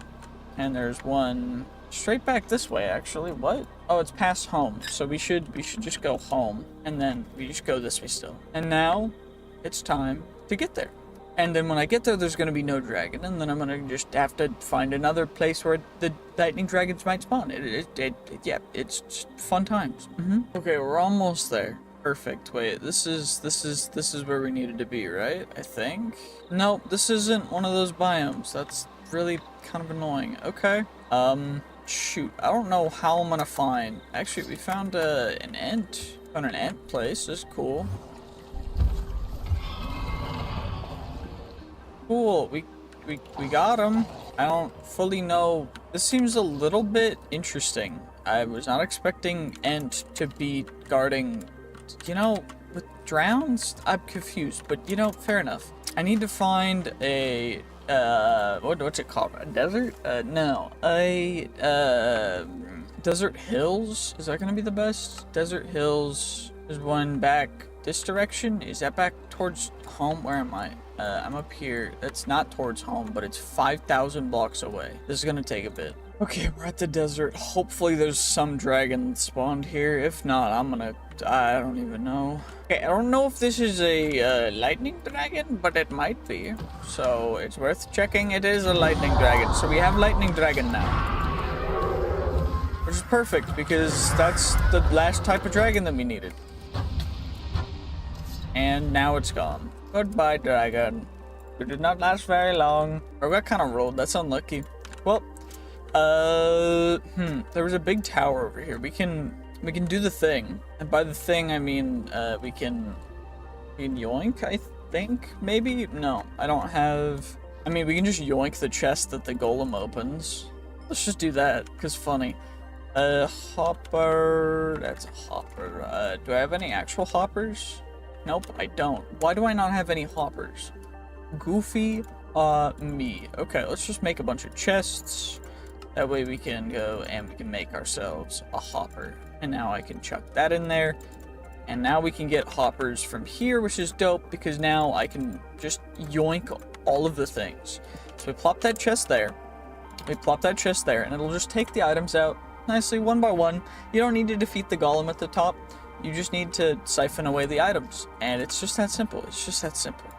And there's one straight back this way, actually. What? Oh, it's past home. So we should just go home, and then we just go this way still. And now it's time to get there. And then when I get there, there's going to be no dragon, and then I'm going to just have to find another place where the lightning dragons might spawn. Yeah, it's just fun times. Okay, we're almost there. Perfect. Wait, this is where we needed to be, right? I think. No, this isn't one of those biomes. That's really kind of annoying. Okay. Shoot, I don't know how I'm gonna find. Actually, we found an ant. Found an ant place. That's cool. Cool, we got him. I don't fully know. This seems a little bit interesting. I was not expecting Ent to be guarding, you know, with drowns? I'm confused, but you know, fair enough. I need to find a, what's it called? A desert? No. Desert Hills? Is that gonna be the best? Desert Hills. There's one back this direction. Is that back towards home? Where am I? I'm up here. That's not towards home, but it's 5,000 blocks away. This is gonna take a bit. Okay, we're at the desert. Hopefully there's some dragon spawned here. If not, I don't even know. Okay, I don't know if this is a lightning dragon, but it might be. So it's worth checking. It is a lightning dragon. So we have lightning dragon now. Which is perfect, because that's the last type of dragon that we needed. And now it's gone. Goodbye, dragon. You did not last very long. I got kind of rolled. That's unlucky. Well, there was a big tower over here. We can do the thing. And by the thing, I mean, we can yoink, I think? Maybe? No, I don't have... I mean, we can just yoink the chest that the golem opens. Let's just do that, because funny. Hopper... That's a hopper. Do I have any actual hoppers? Nope, I don't. Why do I not have any hoppers? Goofy, me. Okay, let's just make a bunch of chests. That way we can go and we can make ourselves a hopper. And now I can chuck that in there. And now we can get hoppers from here, which is dope, because now I can just yoink all of the things. So we plop that chest there. We plop that chest there, and it'll just take the items out nicely, one by one. You don't need to defeat the golem at the top. You just need to siphon away the items. And it's just that simple. It's just that simple.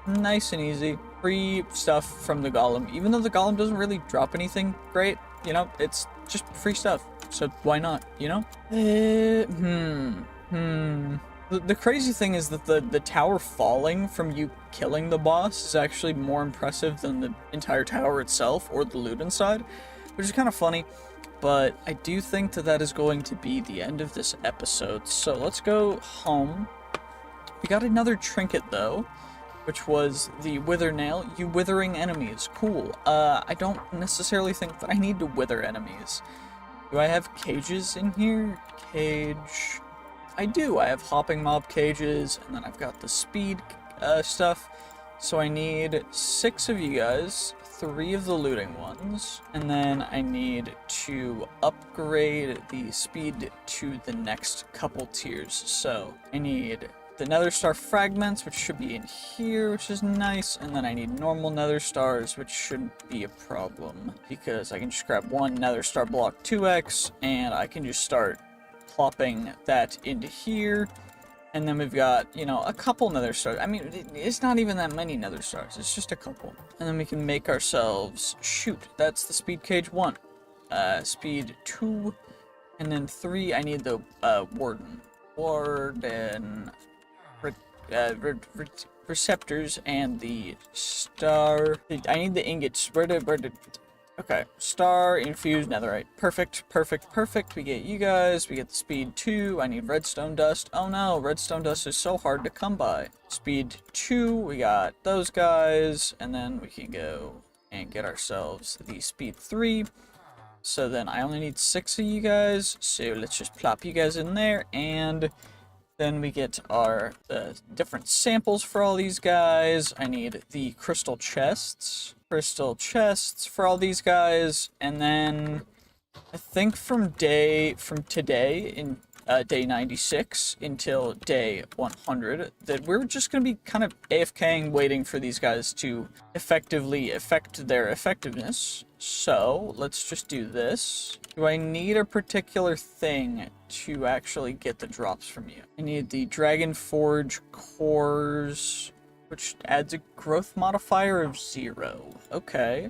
Nice and easy. Free stuff from the golem. Even though the golem doesn't really drop anything great, you know, it's just free stuff. So why not, you know? The crazy thing is that the tower falling from you killing the boss is actually more impressive than the entire tower itself or the loot inside, which is kind of funny. But I do think that that is going to be the end of this episode. So let's go home. We got another trinket though, which was the wither nail. You withering enemies. Cool. I don't necessarily think that I need to wither enemies. Do I have cages in here? Cage. I do. I have hopping mob cages, and then I've got the speed stuff. So I need 6 of you guys. 3 of the looting ones, and then I need to upgrade the speed to the next couple tiers. So I need the nether star fragments, which should be in here, which is nice, and then I need normal nether stars, which shouldn't be a problem because I can just grab one nether star block 2x and I can just start plopping that into here. And then we've got, you know, a couple nether stars. I mean, it's not even that many nether stars. It's just a couple. And then we can make ourselves... Shoot, that's the speed cage 1. speed 2, and then 3, I need the warden. Warden, receptors, and the star. I need the ingots. Okay, star, infused, netherite. Perfect, perfect, perfect. We get you guys. We get the speed 2. I need redstone dust. Oh no, redstone dust is so hard to come by. Speed 2, we got those guys. And then we can go and get ourselves the speed 3. So then I only need 6 of you guys. So let's just plop you guys in there. And then we get our different samples for all these guys. I need the crystal chests. Crystal chests for all these guys. And then I think from today in day 96 until day 100 that we're just going to be kind of AFKing waiting for these guys to effectively affect their effectiveness. So let's just do this. Do I need a particular thing to actually get the drops from you? I need the Dragon Forge cores, which adds a growth modifier of 0. Okay.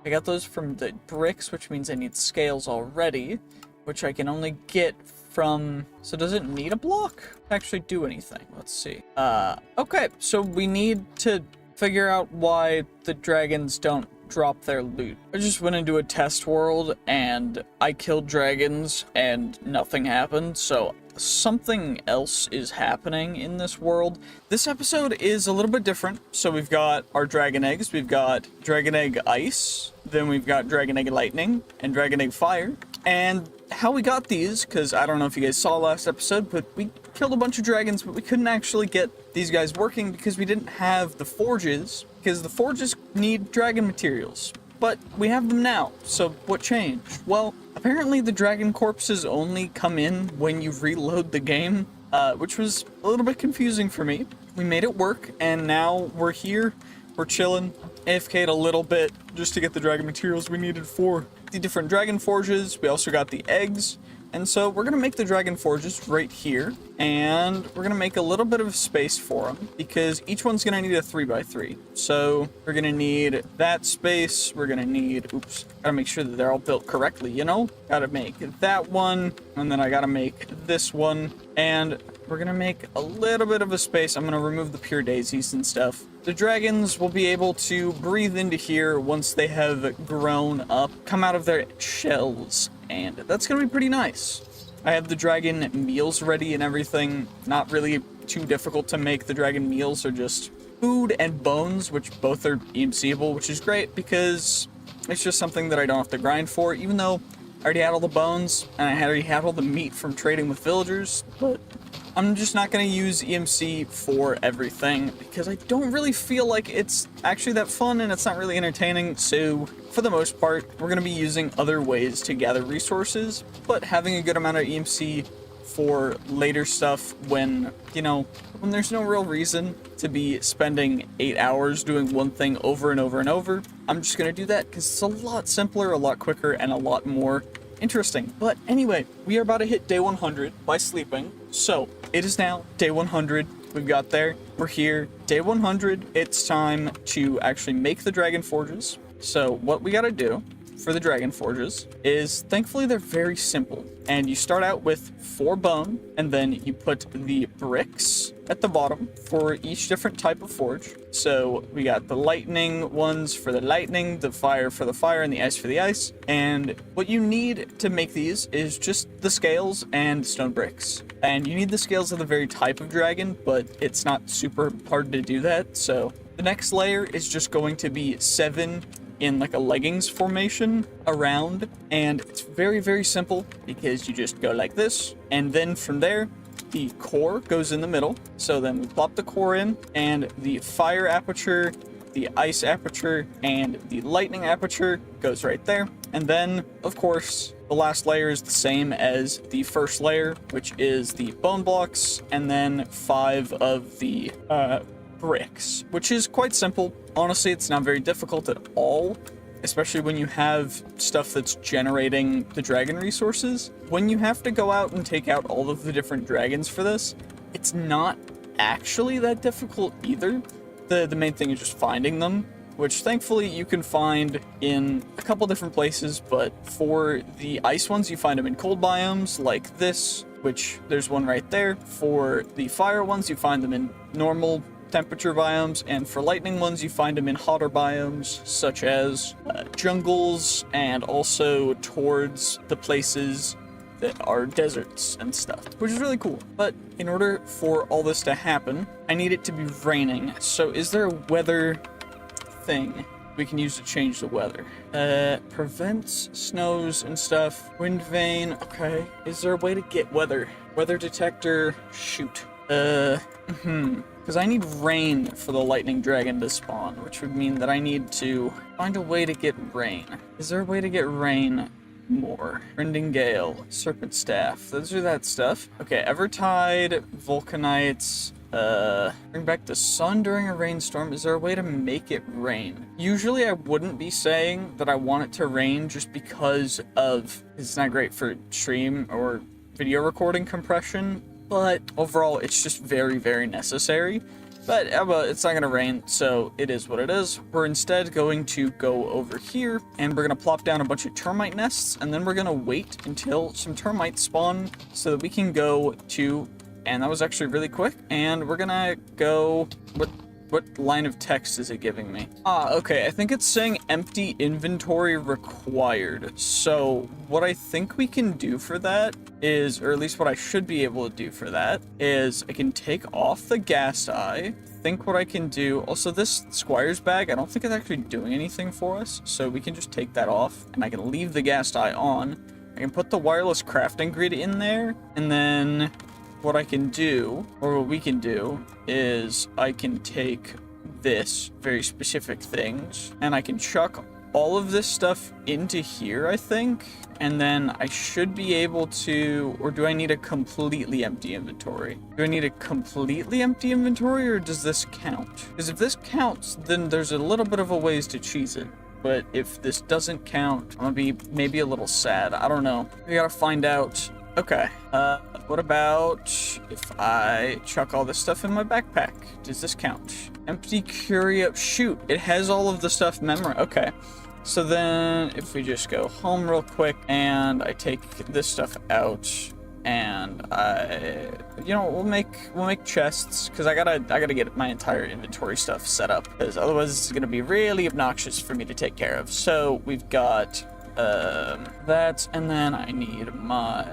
I got those from the bricks, which means I need scales already, which I can only get from... So does it need a block to actually do anything? Let's see. Okay, so we need to figure out why the dragons don't drop their loot. I just went into a test world and I killed dragons and nothing happened, so something else is happening in this world. This episode is a little bit different. So we've got our dragon eggs, we've got dragon egg ice, then we've got dragon egg lightning and dragon egg fire. And how we got these, because I don't know if you guys saw last episode, but we killed a bunch of dragons, but we couldn't actually get these guys working because we didn't have the forges, because the forges need dragon materials. But we have them now, so what changed? Well, apparently the dragon corpses only come in when you reload the game, which was a little bit confusing for me. We made it work, and now we're here, we're chilling, AFK'd a little bit just to get the dragon materials we needed for the different dragon forges. We also got the eggs, and so we're gonna make the dragon forges right here, and we're gonna make a little bit of space for them because each one's gonna need a 3x3. So we're gonna need that space, we're gonna need, oops, gotta make sure that they're all built correctly, you know? Gotta make that one, and then I gotta make this one, and we're gonna make a little bit of a space. I'm gonna remove the pure daisies and stuff. The dragons will be able to breathe into here once they have grown up, come out of their shells, and that's gonna be pretty nice. I have the dragon meals ready and everything. Not really too difficult to make. The dragon meals are just food and bones, which both are EMCable, which is great because it's just something that I don't have to grind for, even though I already had all the bones and I already had all the meat from trading with villagers, but I'm just not going to use EMC for everything because I don't really feel like it's actually that fun and it's not really entertaining. So for the most part, we're going to be using other ways to gather resources, but having a good amount of EMC for later stuff when, you know, when there's no real reason to be spending 8 hours doing one thing over and over and over. I'm just going to do that because it's a lot simpler, a lot quicker, and a lot more interesting. But anyway, we are about to hit day 100 by sleeping. So it is now day 100. We've got there. We're here. Day 100. It's time to actually make the dragon forges. So what we got to do for the dragon forges is, thankfully they're very simple, and you start out with 4 bone, and then you put the bricks at the bottom for each different type of forge. So we got the lightning ones for the lightning, the fire for the fire, and the ice for the ice. And what you need to make these is just the scales and stone bricks. And you need the scales of the very type of dragon, but it's not super hard to do that. So the next layer is just going to be 7 in like a leggings formation around, and it's very, very simple because you just go like this, and then from there the core goes in the middle. So then we plop the core in, and the fire aperture, the ice aperture, and the lightning aperture goes right there. And then of course the last layer is the same as the first layer, which is the bone blocks, and then 5 of the bricks, which is quite simple. Honestly, it's not very difficult at all, especially when you have stuff that's generating the dragon resources. When you have to go out and take out all of the different dragons for this, it's not actually that difficult either. The main thing is just finding them, which thankfully you can find in a couple different places, but for the ice ones, you find them in cold biomes like this, which there's one right there. For the fire ones, you find them in normal temperature biomes, and for lightning ones, you find them in hotter biomes, such as jungles, and also towards the places that are deserts and stuff, which is really cool. But in order for all this to happen, I need it to be raining. So is there a weather thing we can use to change the weather? Prevents snows and stuff. Wind vane, okay. Is there a way to get weather? Weather detector, shoot. Because I need rain for the lightning dragon to spawn, which would mean that I need to find a way to get rain. Is there a way to get rain more? Rending gale, serpent staff, those are that stuff. Okay, Evertide, Vulcanites, bring back the sun during a rainstorm. Is there a way to make it rain? Usually I wouldn't be saying that I want it to rain just because of it's not great for stream or video recording compression, but overall it's just very, very necessary. But it's not going to rain, so it is what it is. We're instead going to go over here, and we're going to plop down a bunch of termite nests, and then we're going to wait until some termites spawn so that we can go to, and that was actually really quick, and we're going to go, what line of text is it giving me? Okay, I think it's saying empty inventory required. So what I think we can do for that is, or at least what I should be able to do for that, is I can take off the gas eye. Think what I can do. Also, this Squire's bag, I don't think it's actually doing anything for us. So we can just take that off, and I can leave the gas eye on. I can put the wireless crafting grid in there, and then what I can do, or what we can do, is I can take this very specific things, and I can chuck all of this stuff into here, I think, and then I should be able to, or do I need a completely empty inventory? Do I need a completely empty inventory, or does this count? Because if this counts, then there's a little bit of a ways to cheese it. But if this doesn't count, I'm gonna be maybe a little sad. I don't know. We gotta find out. Okay, what about if I chuck all this stuff in my backpack? Does this count? Empty curio, shoot, it has all of the stuff memorized. Okay, so then if we just go home real quick and I take this stuff out and we'll make chests, because I gotta get my entire inventory stuff set up, because otherwise it's gonna be really obnoxious for me to take care of. So we've got that, and then I need my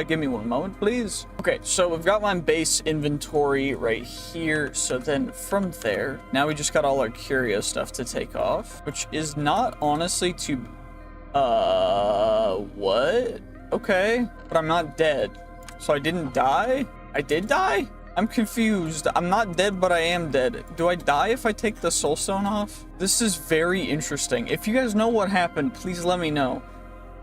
give me one moment, please. Okay, so we've got my base inventory right here. So then from there, now we just got all our curio stuff to take off, which is not honestly too what? Okay, but I'm not dead, so I didn't die. I did die? I'm confused. I'm not dead, but I am dead. Do I die if I take the soulstone off? This is very interesting. If you guys know what happened, please let me know.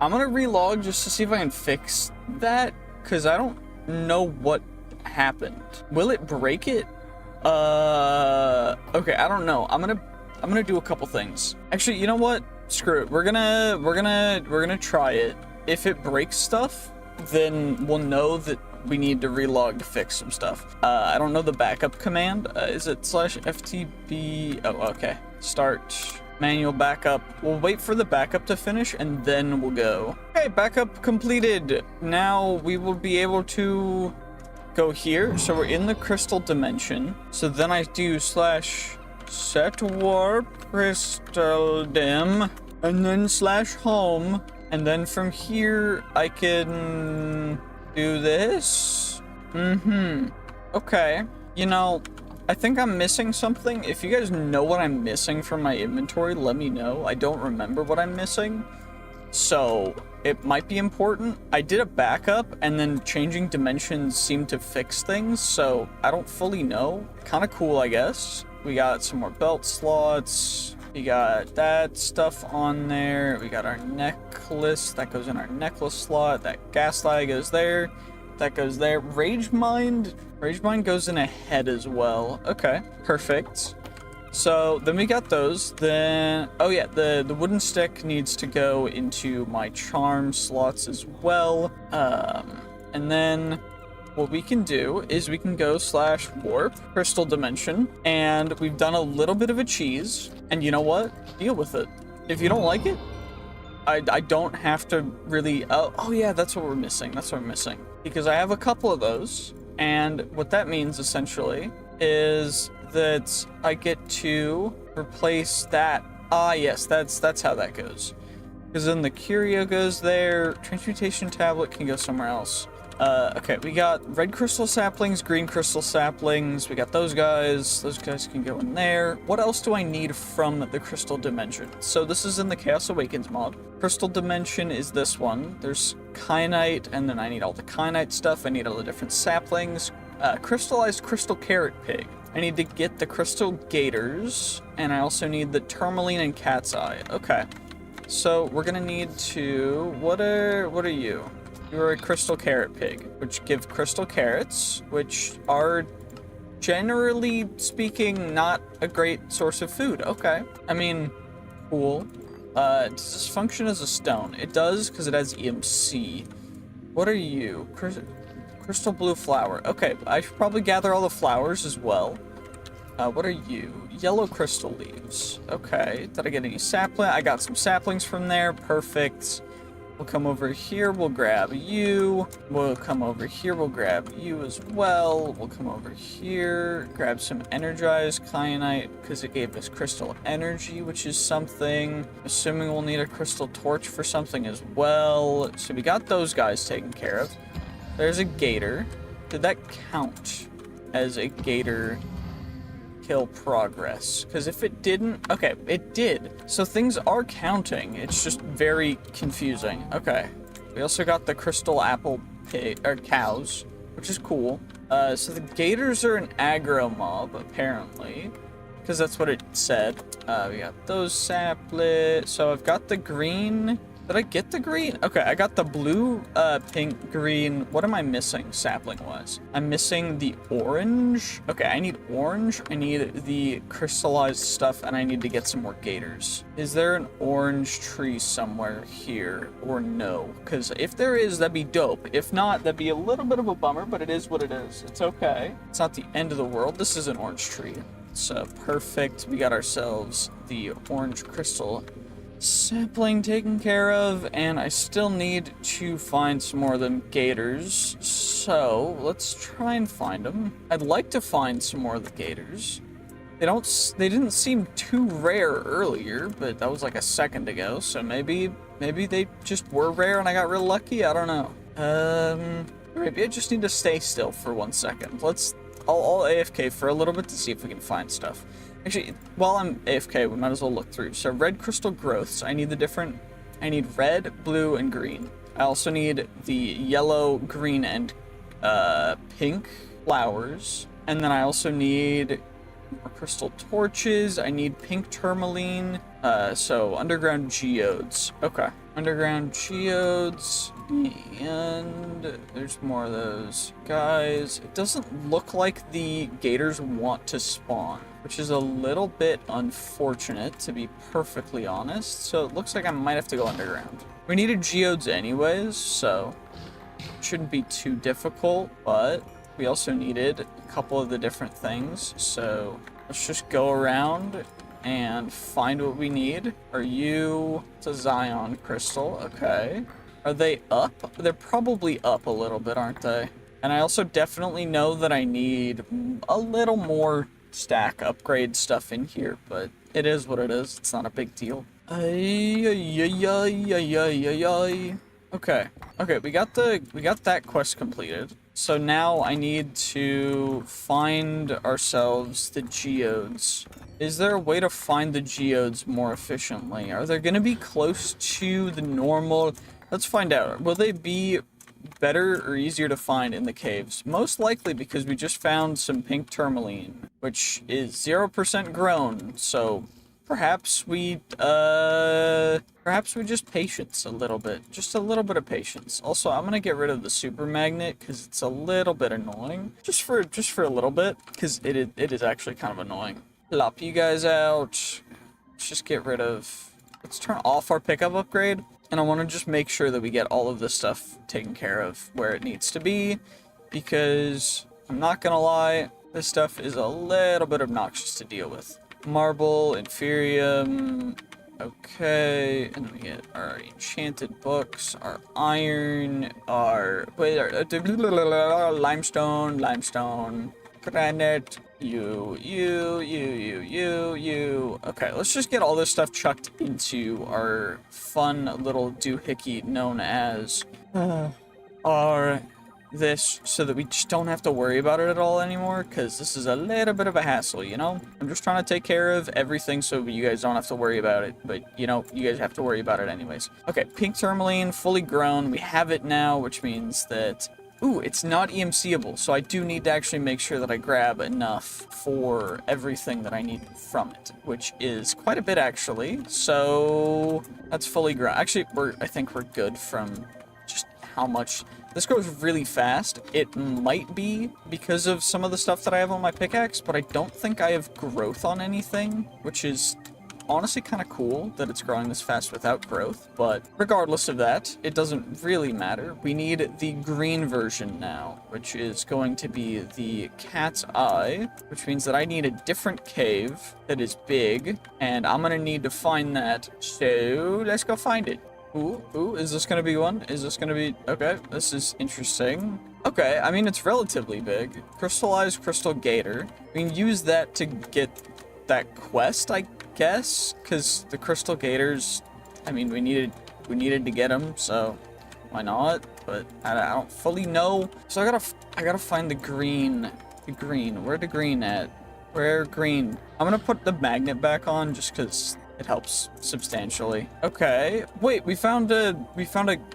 I'm gonna relog just to see if I can fix that, because I don't know what happened. Will it break it? Okay, I don't know. I'm gonna do a couple things. Actually, you know what? Screw it. We're gonna try it. If it breaks stuff, then we'll know that we need to relog to fix some stuff. I don't know the backup command. Is it /ftb? Oh, okay. Start manual backup. We'll wait for the backup to finish and then we'll go. Okay, backup completed. Now we will be able to go here. So we're in the crystal dimension. So then I do /set warp crystal dim and then /home. And then from here I can do this. Okay. You know, I think I'm missing something. If you guys know what I'm missing from my inventory, let me know. I don't remember what I'm missing, so it might be important. I did a backup, and then changing dimensions seemed to fix things, so I don't fully know. Kind of cool, I guess. We got some more belt slots. We got that stuff on there. We got our necklace. That goes in our necklace slot. That gaslight goes there. That goes there. Rage Mind goes in a head as well. Okay, perfect. So then we got those. Then, oh yeah, the wooden stick needs to go into my charm slots as well. And then what we can do is we can go /warp crystal dimension, and we've done a little bit of a cheese, and you know what? Deal with it. If you don't like it, I don't have to really, oh yeah, that's what we're missing. That's what we're missing. Because I have a couple of those, and what that means essentially is that I get to replace that. Ah, yes, that's how that goes. Because then the curio goes there, transmutation tablet can go somewhere else. Okay, we got red crystal saplings, green crystal saplings, we got those guys can go in there. What else do I need from the crystal dimension? So this is in the Chaos Awakens mod. Crystal dimension is this one. There's kyanite, and then I need all the kyanite stuff. I need all the different saplings. Crystallized crystal carrot pig. I need to get the crystal gators, and I also need the tourmaline and cat's eye. Okay, so we're gonna need to, what are you? You're a crystal carrot pig, which give crystal carrots, which are, generally speaking, not a great source of food. Okay. I mean, cool. Does this function as a stone? It does, because it has EMC. What are you? Crystal blue flower. Okay, I should probably gather all the flowers as well. What are you? Yellow crystal leaves. Okay, did I get any sapling? I got some saplings from there. Perfect. We'll come over here, we'll grab you. We'll come over here, we'll grab you as well. We'll come over here, grab some energized kyanite, because it gave us crystal energy, which is something. Assuming we'll need a crystal torch for something as well. So we got those guys taken care of. There's a gator. Did that count as a gator kill progress? Because if it didn't, okay, it did. So things are counting. It's just very confusing. Okay. We also got the crystal apple pig, or cows, which is cool. So the gators are an aggro mob, apparently, because that's what it said. We got those saplings. So I've got the green. Did I get the green? Okay, I got the blue, pink, green. What am I missing sapling-wise? I'm missing the orange. Okay, I need orange. I need the crystallized stuff, and I need to get some more gators. Is there an orange tree somewhere here, or no? Because if there is, that'd be dope. If not, that'd be a little bit of a bummer, but it is what it is. It's okay. It's not the end of the world. This is an orange tree. So perfect. We got ourselves the orange crystal sapling taken care of, and I still need to find some more of them gators, so let's try and find them. I'd like to find some more of the gators. They didn't seem too rare earlier, but that was like a second ago, so maybe they just were rare and I got real lucky. I don't know. Maybe I just need to stay still for 1 second. I'll AFK for a little bit to see if we can find stuff. Actually, while I'm AFK, we might as well look through. So red crystal growths, I need red, blue, and green. I also need the yellow, green, and pink flowers. And then I also need more crystal torches. I need pink tourmaline. So underground geodes. Okay. Underground geodes. And there's more of those guys. It doesn't look like the gators want to spawn, which is a little bit unfortunate, to be perfectly honest. So it looks like I might have to go underground. We needed geodes anyways, so it shouldn't be too difficult, but we also needed a couple of the different things. So let's just go around and find what we need. Are you... It's a Zion crystal, okay. Are they up? They're probably up a little bit, aren't they? And I also definitely know that I need a little more stack upgrade stuff in here, but it is what it is. It's not a big deal. Okay. Okay, we got that quest completed. So now I need to find ourselves the geodes. Is there a way to find the geodes more efficiently? Are they going to be close to the normal? Let's find out. Will they be better or easier to find in the caves? Most likely, because we just found some pink tourmaline, which is 0% grown. So perhaps we just patience a little bit. Just a little bit of patience. Also, I'm gonna get rid of the super magnet because it's a little bit annoying. Just for a little bit, because it is actually kind of annoying. Plop you guys out. Let's just get rid of. Let's turn off our pickup upgrade. And I want to just make sure that we get all of this stuff taken care of where it needs to be. because I'm not gonna lie, this stuff is a little bit obnoxious to deal with. Marble, inferium, okay, and then we get our enchanted books, our iron, our limestone, granite, you. Okay, let's just get all this stuff chucked into our fun little doohickey known as our this, so that we just don't have to worry about it at all anymore, because this is a little bit of a hassle, you know? I'm just trying to take care of everything so you guys don't have to worry about it, but, you know, you guys have to worry about it anyways. Okay, pink tourmaline, fully grown. We have it now, which means that... Ooh, it's not EMCable, so I do need to actually make sure that I grab enough for everything that I need from it, which is quite a bit, actually. So, that's fully grown. Actually, I think we're good from just how much... This goes really fast. It might be because of some of the stuff that I have on my pickaxe, but I don't think I have growth on anything, which is honestly kind of cool that it's growing this fast without growth. But regardless of that, it doesn't really matter. We need the green version now, which is going to be the cat's eye, which means that I need a different cave that is big, and I'm gonna need to find that. So let's go find it. Ooh, is this gonna be one? Is this gonna be... Okay, this is interesting. Okay, I mean, it's relatively big. Crystallized crystal gator. We can use that to get that quest, I guess, because the crystal gators, I mean, we needed to get them, so why not? But I don't fully know. So I gotta find the green. Where the green at? Where green? I'm gonna put the magnet back on just because it helps substantially. Okay. Wait, we found a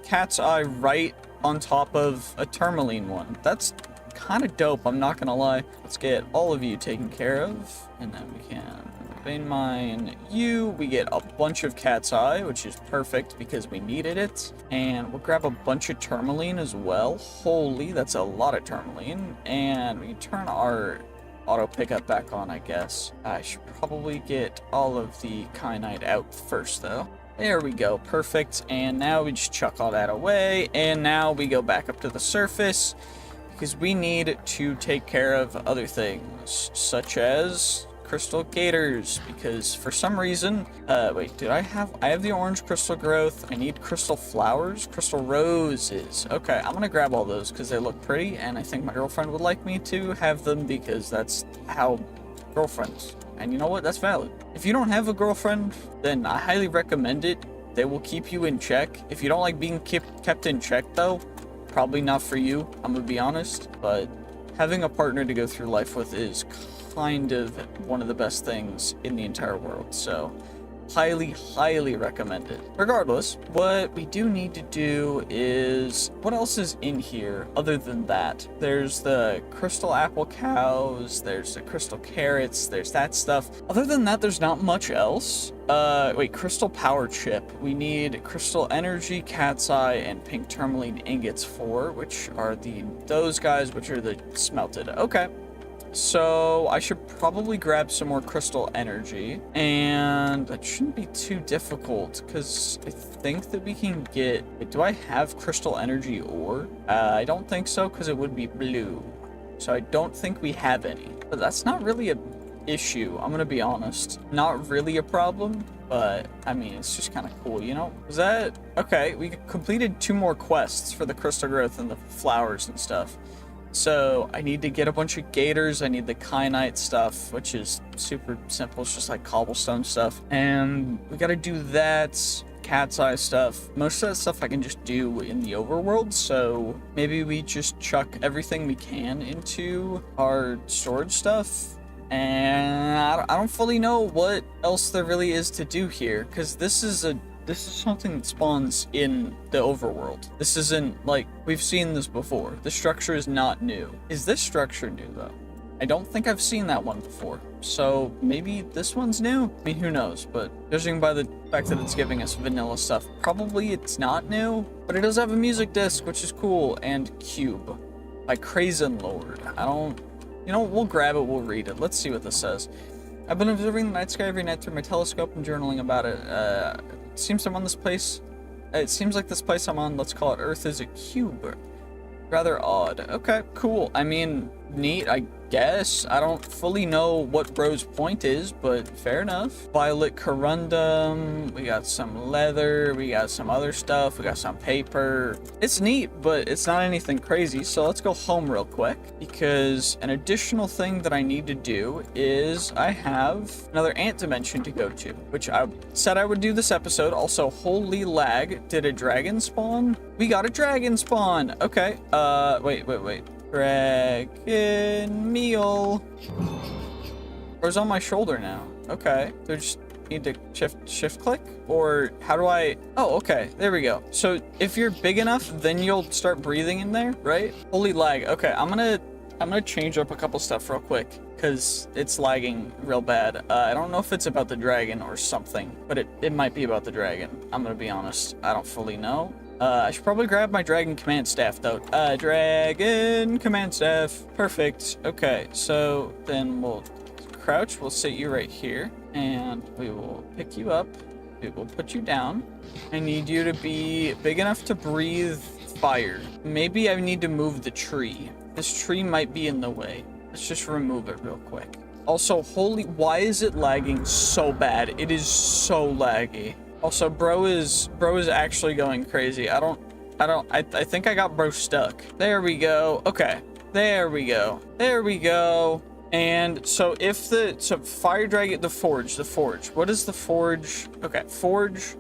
cat's eye right on top of a tourmaline one. That's kind of dope, I'm not gonna lie. Let's get all of you taken care of, and then we can vein mine you. We get a bunch of cat's eye, which is perfect because we needed it. And we'll grab a bunch of tourmaline as well. Holy, that's a lot of tourmaline. And we can turn our auto pickup back on, I guess. I should probably get all of the kyanite out first, though. There we go, perfect. And now we just chuck all that away, and now we go back up to the surface because we need to take care of other things, such as crystal gators, because for some reason, wait, I have the orange crystal growth. I need crystal flowers, crystal roses. Okay, I'm gonna grab all those because they look pretty, and I think my girlfriend would like me to have them because that's how girlfriends. And you know what? That's valid. If you don't have a girlfriend, then I highly recommend it. They will keep you in check. If you don't like being kept in check, though, probably not for you, I'm gonna be honest. But having a partner to go through life with is kind of one of the best things in the entire world, so highly recommend it. Regardless, what we do need to do is, what else is in here other than that? There's the crystal apple cows, there's the crystal carrots, there's that stuff. Other than that, there's not much else. Wait, crystal power chip. We need crystal energy, cat's eye, and pink tourmaline ingots for, which are those guys, which are the smelted. Okay. So I should probably grab some more crystal energy, and that shouldn't be too difficult because I think that we can get... Wait, do I have crystal energy ore? I don't think so because it would be blue. So I don't think we have any, but that's not really a issue. I'm gonna be honest, not really a problem, but I mean, it's just kind of cool, you know? Was that... Okay, we completed 2 more quests for the crystal growth and the flowers and stuff. So I need to get a bunch of gators. I need the kyanite stuff, which is super simple. It's just like cobblestone stuff. And we got to do that cat's eye stuff. Most of that stuff I can just do in the overworld. So maybe we just chuck everything we can into our storage stuff. And I don't fully know what else there really is to do here, because this is something that spawns in the overworld. This isn't like, we've seen this before. The structure is not new. Is this structure new though? I don't think I've seen that one before. So maybe this one's new? I mean, who knows? But judging by the fact that it's giving us vanilla stuff, probably it's not new. But it does have a music disc, which is cool, and Cube by Crazen Lord. You know, we'll grab it, we'll read it. Let's see what this says. I've been observing the night sky every night through my telescope and journaling about it. It seems like this place I'm on, let's call it Earth, is a cube. Rather odd. Okay, cool. I mean, neat, I guess. I don't fully know what bro's point is, but fair enough. Violet corundum. We got some leather. We got some other stuff. We got some paper. It's neat, but it's not anything crazy. So let's go home real quick, because an additional thing that I need to do is I have another ant dimension to go to, which I said I would do this episode. Also, holy lag. Did a dragon spawn? We got a dragon spawn. Okay. Wait. Dragon meal. Bro's on my shoulder now. Okay. Do I just need to shift click? Or how do I? Oh, okay. There we go. So if you're big enough, then you'll start breathing in there, right? Holy lag. Okay, I'm gonna change up a couple stuff real quick, because it's lagging real bad. I don't know if it's about the dragon or something, but it might be about the dragon. I'm gonna be honest. I don't fully know. I should probably grab my dragon command staff, though. Dragon command staff. Perfect. Okay, so then we'll crouch. We'll sit you right here, and we will pick you up. We will put you down. I need you to be big enough to breathe fire. Maybe I need to move the tree. This tree might be in the way. Let's just remove it real quick. Also, why is it lagging so bad? It is so laggy. Also, bro is actually going crazy. I think I got bro stuck. There we go. Okay. There we go. And so fire dragon, the forge. What is the forge? Okay, forge.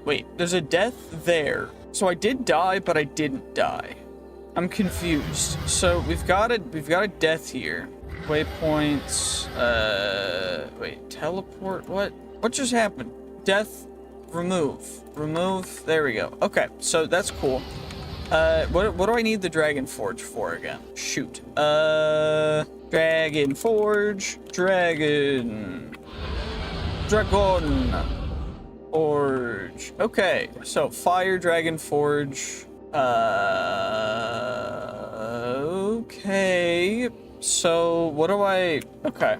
Wait, there's a death there. So I did die, but I didn't die. I'm confused. So we've got a death here. Waypoints. Wait, teleport. What just happened? Death. Remove. There we go. Okay, so that's cool. What do I need the dragon forge for again? Shoot. Dragon forge. Dragon forge. Okay, so fire dragon forge. Okay. So what do I? Okay.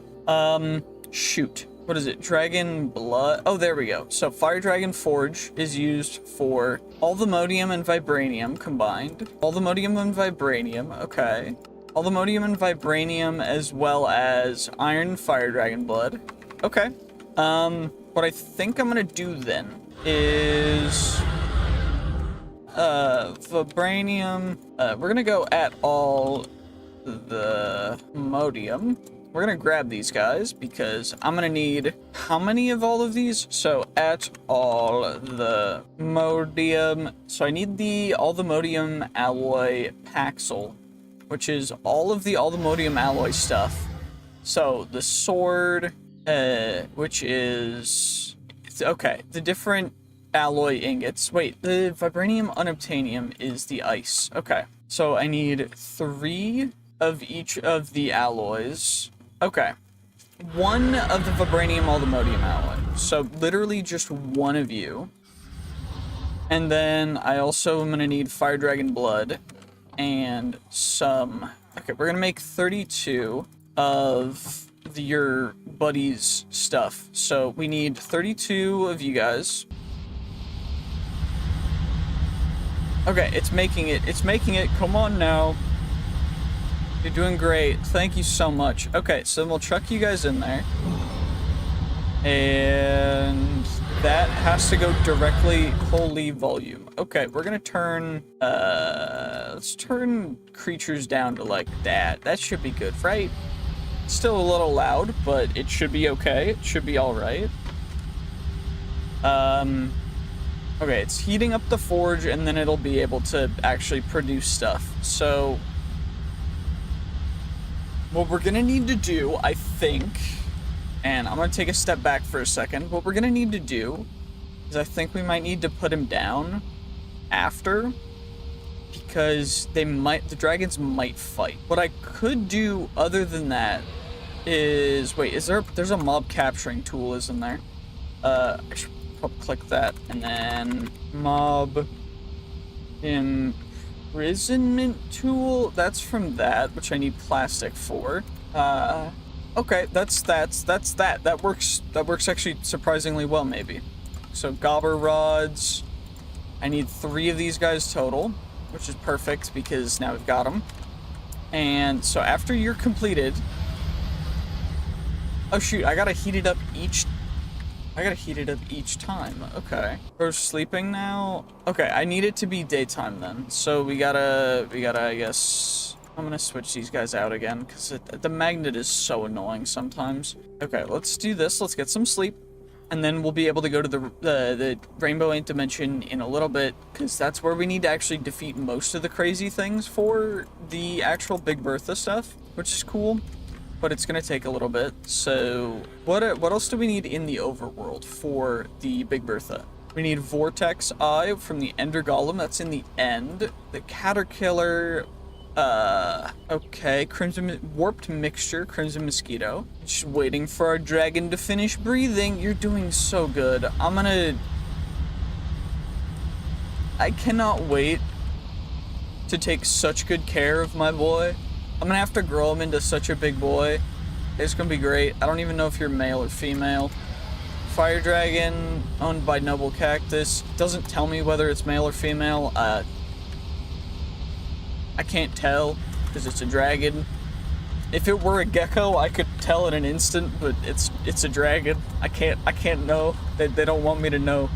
Shoot. What is it? Dragon blood. Oh, there we go. So fire dragon forge is used for all the modium and vibranium combined. All the modium and vibranium. Okay. All the modium and vibranium, as well as iron fire dragon blood. Okay. What I think I'm gonna do then is vibranium. We're gonna go at all the modium. We're gonna grab these guys because I'm gonna need how many of all of these? So at all the modium. So I need all the modium alloy paxel, which is all the modium alloy stuff. So the sword, which is okay. The different alloy ingots. Wait, the vibranium unobtainium is the ice. Okay, so I need 3 of each of the alloys. Okay, 1 of the vibranium allthemodium alloy. So literally just 1 of you. And then I also am gonna need fire dragon blood and some. Okay, we're gonna make 32 of your buddy's stuff. So we need 32 of you guys. Okay, it's making it. Come on now. You're doing great. Thank you so much. Okay, so we'll chuck you guys in there. And that has to go directly, holy volume. Okay, we're gonna turn, let's turn creatures down to like that. That should be good, right? Still a little loud, but it should be okay. It should be all right. Okay, it's heating up the forge, and then it'll be able to actually produce stuff. So what we're gonna need to do, I think, and I'm gonna take a step back for a second. What we're gonna need to do is I think we might need to put him down after, because the dragons might fight. What I could do other than that is, wait, there's a mob capturing tool, isn't there? I should click that, and then mob imprisonment tool. That's from that, which I need plastic for. Okay, that's that. That works actually surprisingly well, maybe. So gobber rods. I need 3 of these guys total. which is perfect because now we've got them. And so after you're completed... Oh shoot, I gotta heat it up each time. Okay. We're sleeping now? Okay, I need it to be daytime then. So we gotta, I guess... I'm gonna switch these guys out again, because the magnet is so annoying sometimes. Okay, let's do this. Let's get some sleep. And then we'll be able to go to the Rainbow Ant Dimension in a little bit, because that's where we need to actually defeat most of the crazy things for the actual Big Bertha stuff, which is cool, but it's gonna take a little bit. So what else do we need in the overworld for the Big Bertha? We need Vortex Eye from the Ender Golem, that's in the end. The Caterpillar, okay, Warped Mixture, Crimson Mosquito. Just waiting for our dragon to finish breathing. You're doing so good. I cannot wait to take such good care of my boy. I'm gonna have to grow him into such a big boy. It's gonna be great. I don't even know if you're male or female. Fire Dragon, owned by NobleCactus. Doesn't tell me whether it's male or female. I can't tell because it's a dragon. If it were a gecko, I could tell in an instant, but it's a dragon. I can't know. They don't want me to know.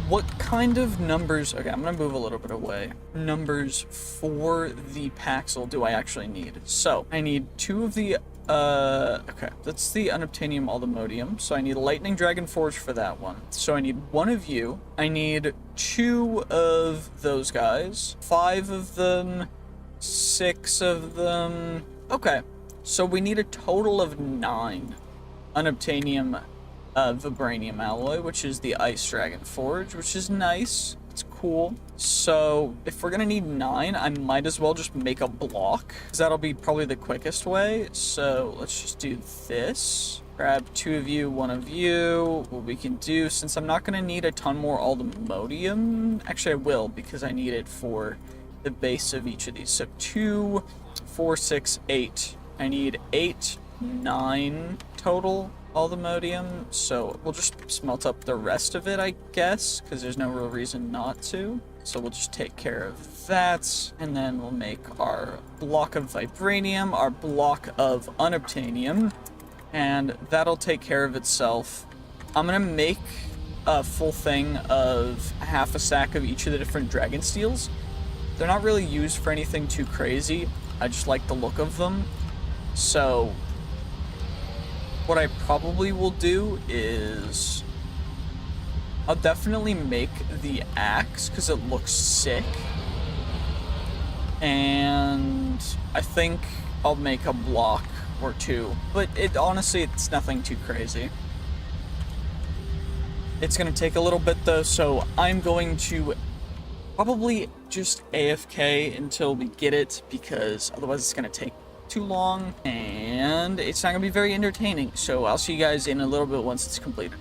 What kind of numbers? Okay, I'm gonna move a little bit away. Numbers for the Paxel do I actually need? So I need 2 of the okay, that's the Unobtainium Aldemodium. So I need a Lightning Dragon Forge for that one. So I need 1 of you. I need 2 of those guys. 5 of them. 6 of them. Okay, so we need a total of 9 Unobtainium Vibranium Alloy, which is the Ice Dragon Forge, which is nice. It's cool. So if we're gonna need 9, I might as well just make a block, because that'll be probably the quickest way. So let's just do this. Grab 2 of you, 1 of you. What we can do, since I'm not gonna need a ton more Aldemodium, actually I will, because I need it for the base of each of these. So 2, 4, 6, 8. I need 8, 9 total Aldemodium, so we'll just smelt up the rest of it, I guess, because there's no real reason not to. So we'll just take care of that, and then we'll make our block of Vibranium, our block of Unobtainium, and that'll take care of itself. I'm gonna make a full thing of half a stack of each of the different Dragon Steels. They're not really used for anything too crazy. I just like the look of them. So what I probably will do is I'll definitely make the axe because it looks sick. And I think I'll make a block or 2. But honestly, it's nothing too crazy. It's going to take a little bit though, so I'm going to probably just AFK until we get it, because otherwise it's going to take too long and it's not going to be very entertaining. So I'll see you guys in a little bit once it's completed.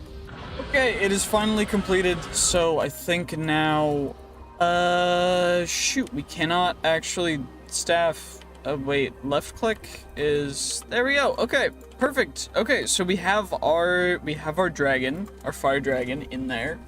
Okay, it is finally completed, so I think now, shoot, we cannot actually staff, wait, left click is, there we go, okay, perfect. Okay, so we have our dragon, our fire dragon in there.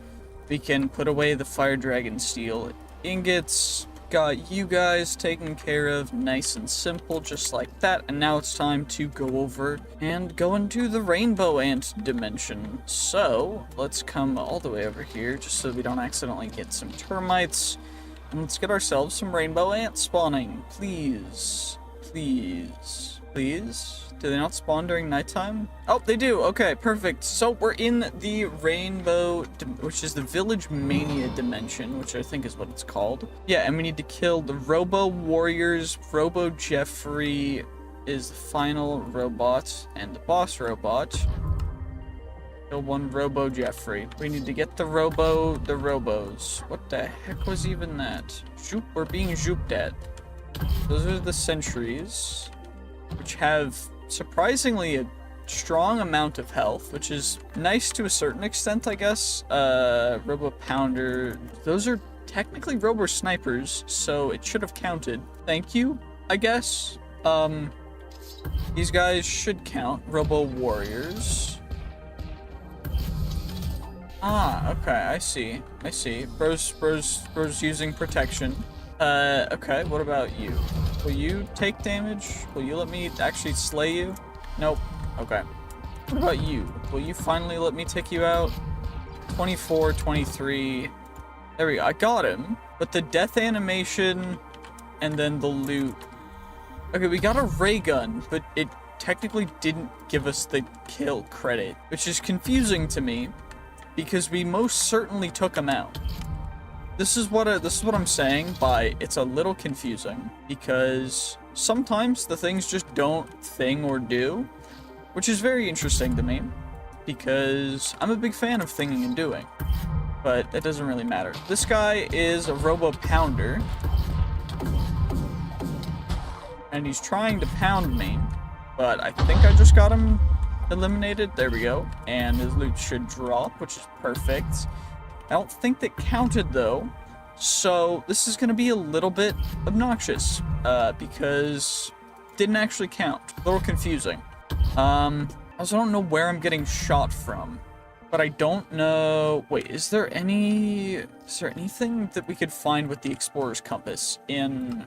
We can put away the fire dragon steel ingots, got you guys taken care of, nice and simple, just like that. And now it's time to go over and go into the Rainbow Ant Dimension. So let's come all the way over here just so we don't accidentally get some termites. And let's get ourselves some rainbow ants spawning, please. Please. Please? Do they not spawn during nighttime? Oh, they do. Okay, perfect. So we're in the Rainbow, which is the Village Mania Dimension, which I think is what it's called. Yeah, and we need to kill the Robo Warriors. Robo Jeffrey is the final robot and the boss robot. Kill 1 Robo Jeffrey. We need to get the Robos. What the heck was even that? Zoop, we're being zooped at. Those are the sentries, which have surprisingly a strong amount of health, which is nice to a certain extent, I guess. Robo Pounder. Those are technically Robo Snipers, so it should have counted. Thank you, I guess. These guys should count. Robo Warriors. Ah, okay, I see. Bro's using protection. Okay, what about you? Will you take damage? Will you let me actually slay you? Nope. Okay. What about you? Will you finally let me take you out? 24, 23. There we go. I got him. But the death animation and then the loot. Okay, we got a ray gun, but it technically didn't give us the kill credit, which is confusing to me because we most certainly took him out. This is what I'm saying by it's a little confusing, because sometimes the things just don't thing or do, which is very interesting to me, because I'm a big fan of thinging and doing, but it doesn't really matter. This guy is a robo pounder, and he's trying to pound me, but I think I just got him eliminated. There we go, and his loot should drop, which is perfect. I don't think that counted though, so this is going to be a little bit obnoxious, because it didn't actually count. A little confusing. I also don't know where I'm getting shot from, but I don't know. Wait, is there anything that we could find with the Explorer's Compass in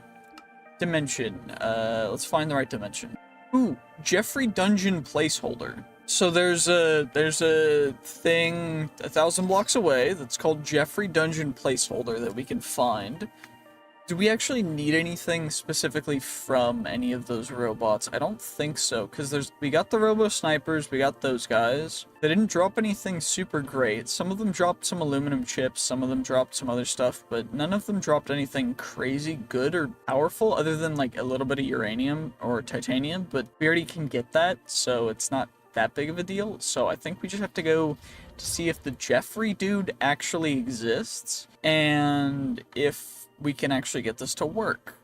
dimension? Let's find the right dimension. Ooh, Jeffrey Dungeon Placeholder. So there's a thing 1,000 blocks away that's called Jeffrey Dungeon Placeholder that we can find. Do we actually need anything specifically from any of those robots? I don't think so, because we got the robo snipers, we got those guys. They didn't drop anything super great. Some of them dropped some aluminum chips, some of them dropped some other stuff, but none of them dropped anything crazy good or powerful other than like a little bit of uranium or titanium, but we already can get that, so it's not that big of a deal. So I think we just have to go to see if the Jeffrey dude actually exists and if we can actually get this to work,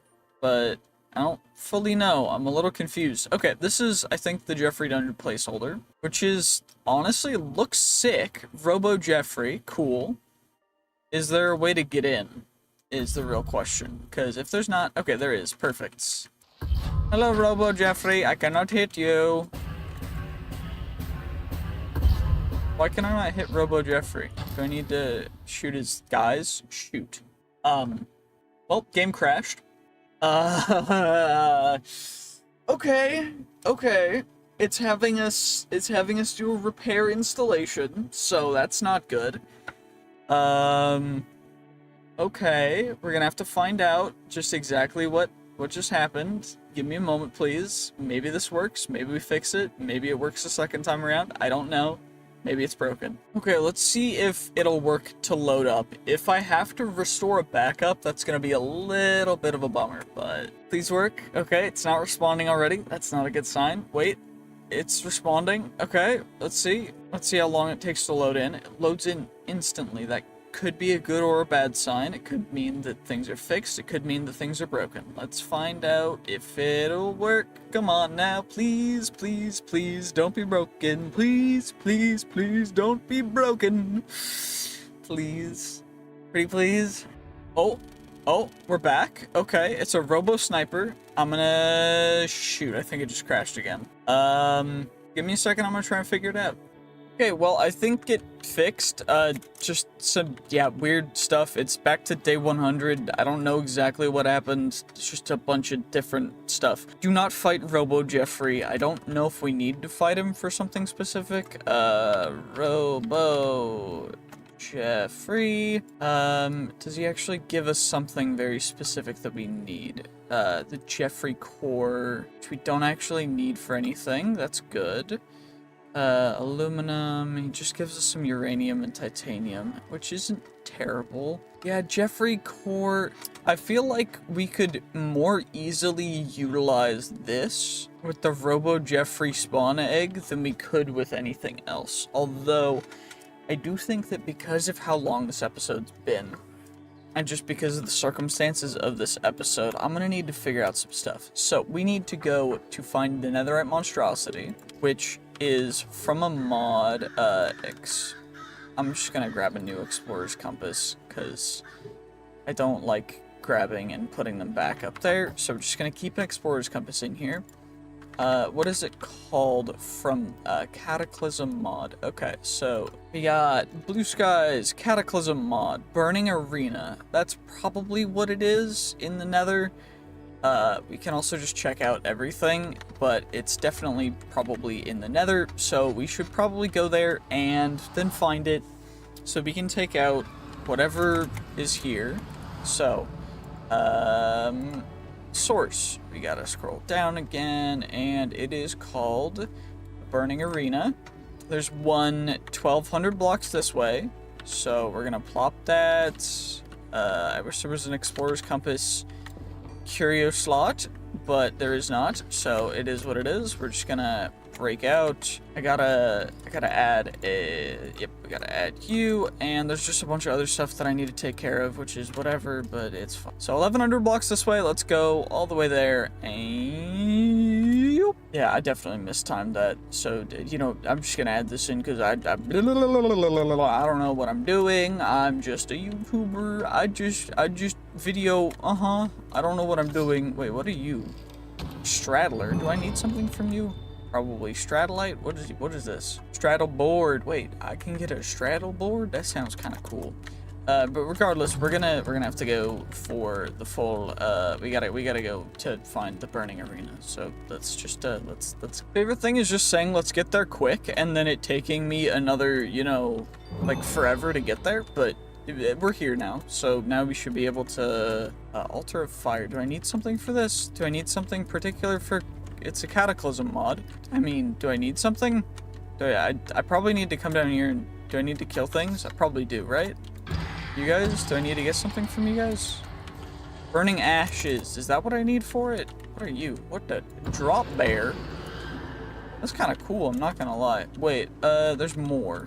but I don't fully know. I'm a little confused. Okay, this is, I think, the Jeffrey Dungeon Placeholder, which is, honestly, looks sick. Robo Jeffrey, cool. Is there a way to get in, is the real question, because if there's not, okay, there is, perfect. Hello, Robo Jeffrey, I cannot hit you. Why can I not hit Robo Jeffrey? Do I need to shoot his guys? Shoot. Well, game crashed. Okay. It's having us do a repair installation, so that's not good. Okay, we're gonna have to find out just exactly what just happened. Give me a moment, please. Maybe this works, maybe we fix it, maybe it works the second time around, I don't know. Maybe it's broken. Okay, let's see if it'll work to load up. If I have to restore a backup, that's gonna be a little bit of a bummer, but please work. Okay, it's not responding already. That's not a good sign. Wait, it's responding. Okay, let's see. Let's see how long it takes to load in. It loads in instantly. That could be a good or a bad sign. It could mean that things are fixed. It could mean that things are broken. Let's find out if it'll work. Come on now, please, please, please, don't be broken. Please, please, please, don't be broken. Please. Pretty please. Oh, we're back. Okay, it's a robo sniper. I'm gonna shoot. I think it just crashed again. Give me a second. I'm gonna try and figure it out. Okay, well, I think it fixed, just some, weird stuff. It's back to day 100. I don't know exactly what happened. It's just a bunch of different stuff. Do not fight Robo Jeffrey. I don't know if we need to fight him for something specific. Robo Jeffrey. Does he actually give us something very specific that we need? The Jeffrey core, which we don't actually need for anything. That's good. Aluminum, he just gives us some uranium and titanium, which isn't terrible. Yeah, Jeffrey core, I feel like we could more easily utilize this with the Robo Jeffrey spawn egg than we could with anything else. Although, I do think that because of how long this episode's been, and just because of the circumstances of this episode, I'm gonna need to figure out some stuff. So, we need to go to find the netherite monstrosity, which is from a mod, I'm just gonna grab a new Explorer's Compass, because I don't like grabbing and putting them back up there, so we're just gonna keep an Explorer's Compass in here. what is it called from Cataclysm mod? Okay, so we got Blue Skies, Cataclysm mod, Burning Arena. That's probably what it is in the Nether. We can also just check out everything, but it's definitely probably in the Nether, so we should probably go there and then find it so we can take out whatever is here. So, source. We gotta scroll down again, and it is called Burning Arena. There's one 1,200 blocks this way, so we're gonna plop that. I wish there was an Explorer's Compass curio slot, but there is not, so it is what it is. We're just gonna break out. I gotta add we gotta add you, and there's just a bunch of other stuff that I need to take care of, which is whatever, but it's fine. So 1,100 blocks this way, let's go all the way there, and yeah, I definitely mistimed that, so, you know, I'm just gonna add this in, because I don't know what I'm doing. I'm just a YouTuber. I just video, I don't know what I'm doing. Wait, what are you? Straddler, do I need something from you? Probably Stratolite. What is this? Straddle board. Wait, I can get a straddle board? That sounds kind of cool. But regardless, we're gonna have to go for the full. We gotta go to find the Burning Arena. So let's just let's. Favorite thing is just saying let's get there quick, and then it taking me another, you know, like forever to get there. But we're here now, so now we should be able to altar of fire. Do I need something for this? Do I need something particular for? It's a Cataclysm mod. I mean, do I need something? I probably need to come down here and... Do I need to kill things? I probably do, right? You guys? Do I need to get something from you guys? Burning ashes. Is that what I need for it? What are you? What the? Drop bear? That's kind of cool, I'm not gonna lie. Wait, there's more.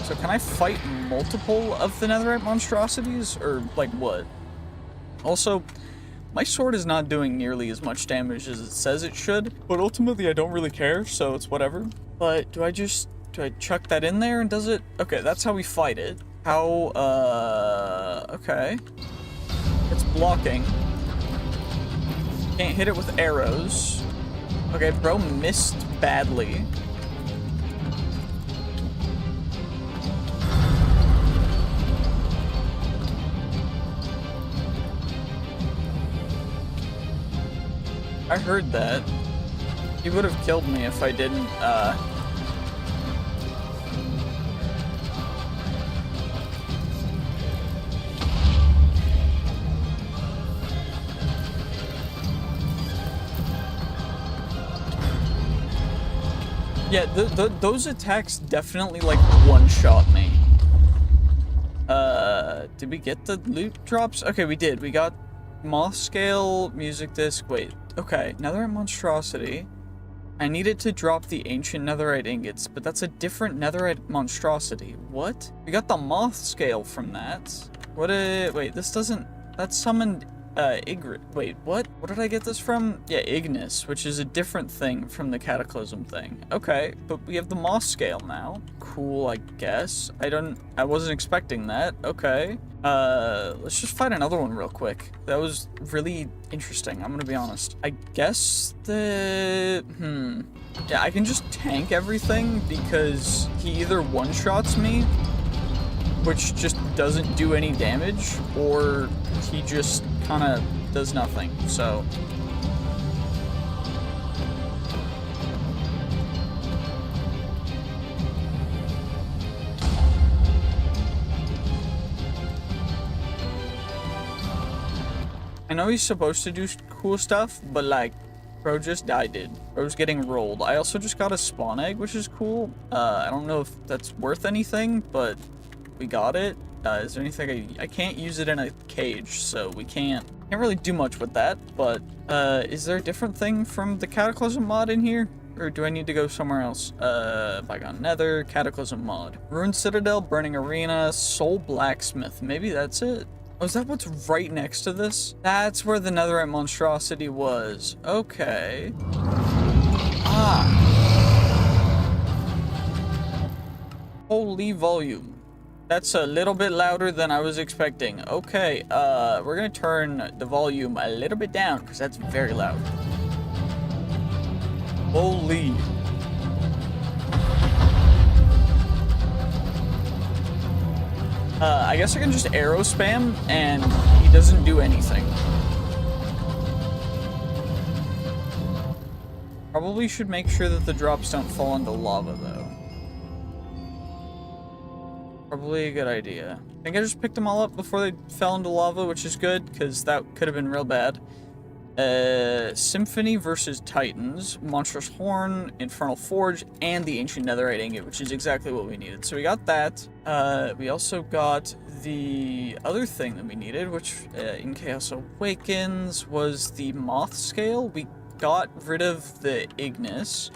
So can I fight multiple of the netherite monstrosities? Or, like, what? Also... my sword is not doing nearly as much damage as it says it should, but ultimately I don't really care, so it's whatever. But do I chuck that in there and does it? Okay, that's how we fight it. How, okay. It's blocking. Can't hit it with arrows. Okay, bro missed badly. I heard that. He would have killed me if I didn't, Yeah, those attacks definitely, like, one-shot me. Did we get the loot drops? Okay, we did. We got moth scale, music disc, wait. Okay, netherite monstrosity. I needed to drop the ancient netherite ingots, but that's a different netherite monstrosity. What? We got the moth scale from that. Wait, this doesn't, that summoned, wait, what? What did I get this from? Yeah, Ignis, which is a different thing from the Cataclysm thing. Okay, but we have the moth scale now. Cool, I guess. I wasn't expecting that. Okay. Let's just fight another one real quick. That was really interesting, I'm gonna be honest. I guess yeah, I can just tank everything because he either one-shots me, which just doesn't do any damage, or he just kind of does nothing, so... I know he's supposed to do cool stuff, but like, bro just died. Bro's getting rolled. I also just got a spawn egg, which is cool. I don't know if that's worth anything, but we got it. Is there anything I can't use it in a cage, so we can't really do much with that, but is there a different thing from the Cataclysm mod in here? Or do I need to go somewhere else? Bygone Nether, Cataclysm mod. Ruined Citadel, Burning Arena, Soul Blacksmith. Maybe that's it? Oh, is that what's right next to this? That's where the netherite monstrosity was. Okay. Ah. Holy volume. That's a little bit louder than I was expecting. Okay, we're gonna turn the volume a little bit down because that's very loud. Holy. I guess I can just arrow spam, and he doesn't do anything. Probably should make sure that the drops don't fall into lava, though. Probably a good idea. I think I just picked them all up before they fell into lava, which is good, because that could have been real bad. Symphony versus Titans, Monstrous Horn, Infernal Forge, and the Ancient Netherite Ingot, which is exactly what we needed. So we got that. We also got the other thing that we needed, which in Chaos Awakens was the Moth Scale. We got rid of the Ignis,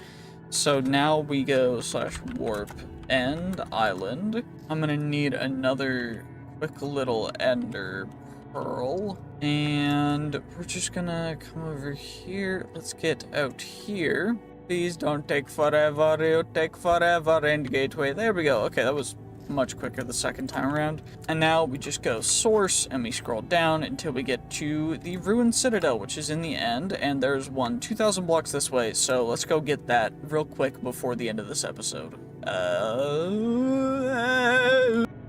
so now we go /warp end island. I'm gonna need another quick little ender pearl, and we're just gonna come over here. Let's get out here. Please don't take forever. You take forever. End gateway. There we go. Okay, that was much quicker the second time around. And now we just go source and we scroll down until we get to the ruined citadel, which is in the end, and there's one 2,000 blocks this way, so let's go get that real quick before the end of this episode.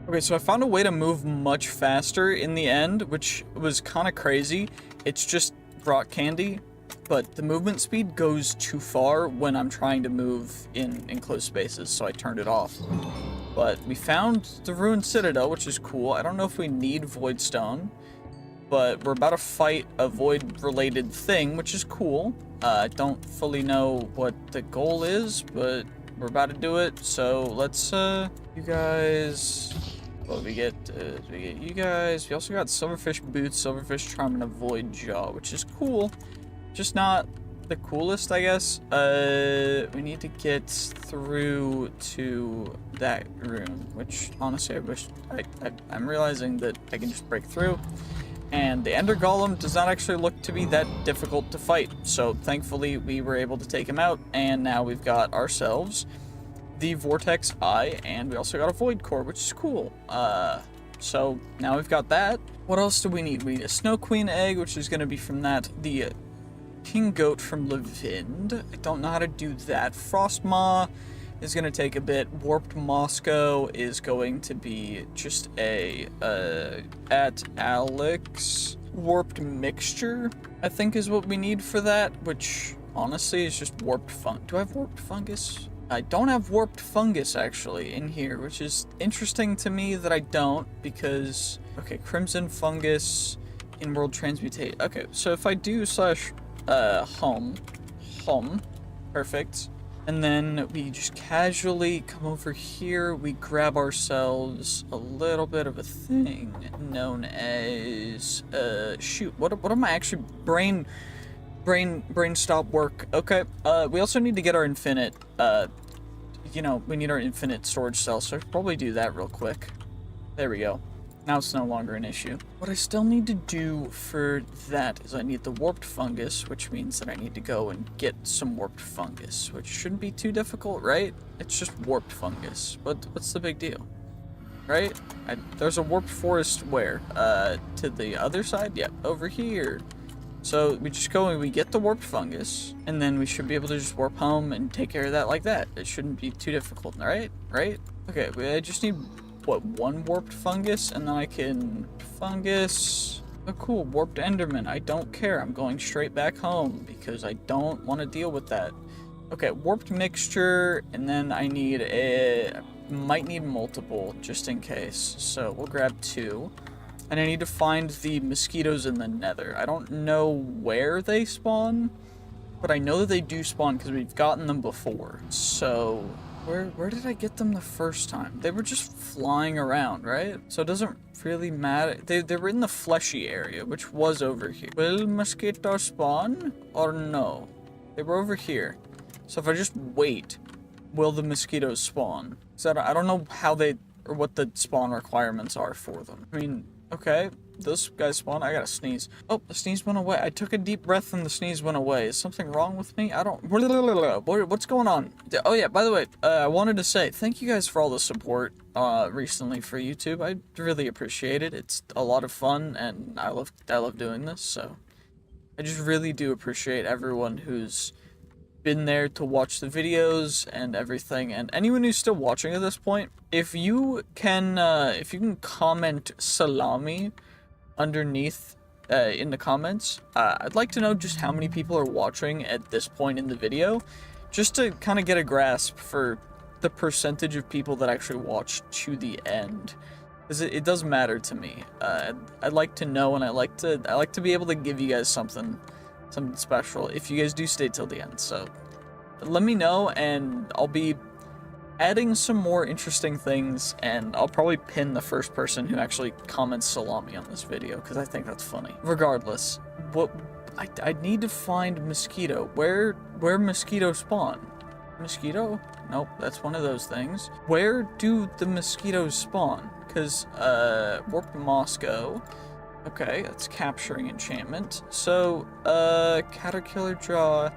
Okay, so I found a way to move much faster in the end, which was kind of crazy. It's just rock candy, but the movement speed goes too far when I'm trying to move in enclosed spaces, so I turned it off. But we found the ruined citadel, which is cool. I don't know if we need Voidstone, but we're about to fight a void-related thing, which is cool. I don't fully know what the goal is, but we're about to do it. So let's, you guys. Well, we get you guys. We also got Silverfish Boots, Silverfish Charm, and a Void Jaw, which is cool. Just not the coolest, I guess. We need to get through to that room, which honestly I wish I'm realizing that I can just break through. And the Ender Golem does not actually look to be that difficult to fight, so thankfully we were able to take him out, and now we've got ourselves the Vortex Eye, and we also got a Void Core, which is cool. So now we've got that. What else do we need? We need a Snow Queen egg, which is going to be from that. The King Goat from Levind. I don't know how to do that. Frostmaw is going to take a bit. Warped Moscow is going to be just a, at Alex. Warped Mixture, I think, is what we need for that, which honestly is just Warped Fungus. Do I have Warped Fungus? I don't have Warped Fungus, actually, in here, which is interesting to me that I don't, because, okay, Crimson Fungus, In-World Transmutate. Okay, so if I do home, perfect. And then we just casually come over here, we grab ourselves a little bit of a thing known as, shoot, what am I actually, brain stop work. Okay, we also need to get our infinite, you know, we need our infinite storage cell, so I should probably do that real quick. There we go. Now it's no longer an issue. What I still need to do for that is I need the Warped Fungus, which means that I need to go and get some Warped Fungus, which shouldn't be too difficult, right? It's just Warped Fungus. What's the big deal? Right? There's a Warped Forest where? To the other side? Yep, over here. So we just go and we get the Warped Fungus, and then we should be able to just warp home and take care of that like that. It shouldn't be too difficult, right? Right? Okay, I just need, what, one Warped Fungus, and then I can fungus. Oh cool, Warped Enderman. I don't care. I'm going straight back home because I don't want to deal with that. Okay, Warped Mixture, and then I need might need multiple just in case. So we'll grab 2. And I need to find the mosquitoes in the nether. I don't know where they spawn, but I know that they do spawn because we've gotten them before. So where did I get them the first time? They were just flying around, right? So it doesn't really matter. They were in the fleshy area, which was over here. Will mosquitoes spawn or no? They were over here. So if I just wait, will the mosquitoes spawn? So I don't know how they, or what the spawn requirements are for them. I mean, okay, those guys spawn. I gotta sneeze. Oh, the sneeze went away. I took a deep breath and the sneeze went away. Is something wrong with me? I don't... What's going on? Oh yeah, by the way, I wanted to say thank you guys for all the support recently for YouTube. I really appreciate it. It's a lot of fun, and I love doing this, so I just really do appreciate everyone who's been there to watch the videos and everything, and anyone who's still watching at this point, if you can comment salami underneath in the comments, I'd like to know just how many people are watching at this point in the video, just to kind of get a grasp for the percentage of people that actually watch to the end, because it does matter to me. I'd like to know, and I like to be able to give you guys something special if you guys do stay till the end. So let me know, and I'll be adding some more interesting things, and I'll probably pin the first person who actually comments salami on this video, because I think that's funny. Regardless, I need to find mosquito. Where mosquitoes spawn? Mosquito? Nope, that's one of those things. Where do the mosquitoes spawn? Because, warped Moscow. Okay, that's capturing enchantment. So, caterpillar jaw,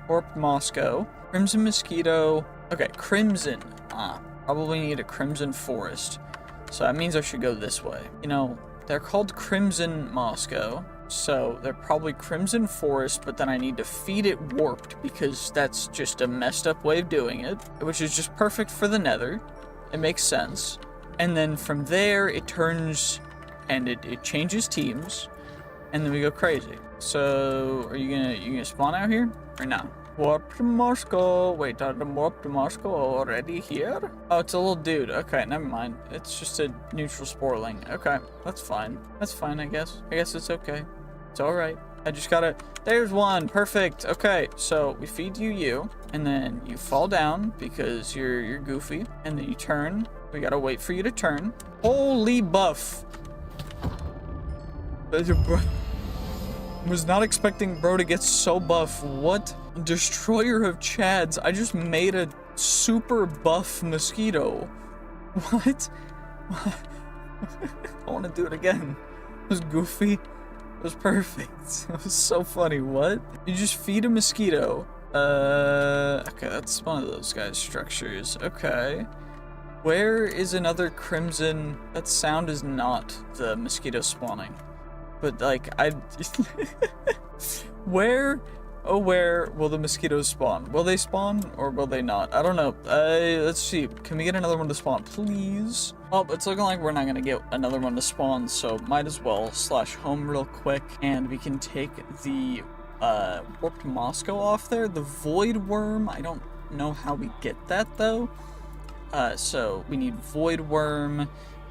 warped Moscow, crimson mosquito. Okay, crimson. Probably need a crimson forest. So that means I should go this way. You know, they're called crimson Moscow, so they're probably crimson forest, but then I need to feed it warped, because that's just a messed up way of doing it, which is just perfect for the nether. It makes sense. And then from there, it turns, and it changes teams, and then we go crazy. So, are you gonna spawn out here, or no? Warp to Moscow. Wait, are the warp to Moscow already here? Oh, it's a little dude. Okay, never mind. It's just a neutral sporling. Okay, that's fine. That's fine, I guess. I guess it's okay. It's alright. I just gotta... There's one! Perfect! Okay, so we feed you, and then you fall down because you're goofy, and then you turn. We gotta wait for you to turn. Holy buff! Was not expecting bro to get so buff. What? Destroyer of Chads. I just made a super buff mosquito. What? I want to do it again. It was goofy. It was perfect. It was so funny. What? You just feed a mosquito. Okay, that's one of those guys' structures. Okay. Where is another crimson? That sound is not the mosquito spawning. But, like, where will the mosquitoes spawn? Will they spawn, or will they not? I don't know. Let's see. Can we get another one to spawn, please? Oh, it's looking like we're not gonna get another one to spawn, so might as well /home real quick, and we can take the, warped Moscow off there. The void worm, I don't know how we get that, though. So we need void worm,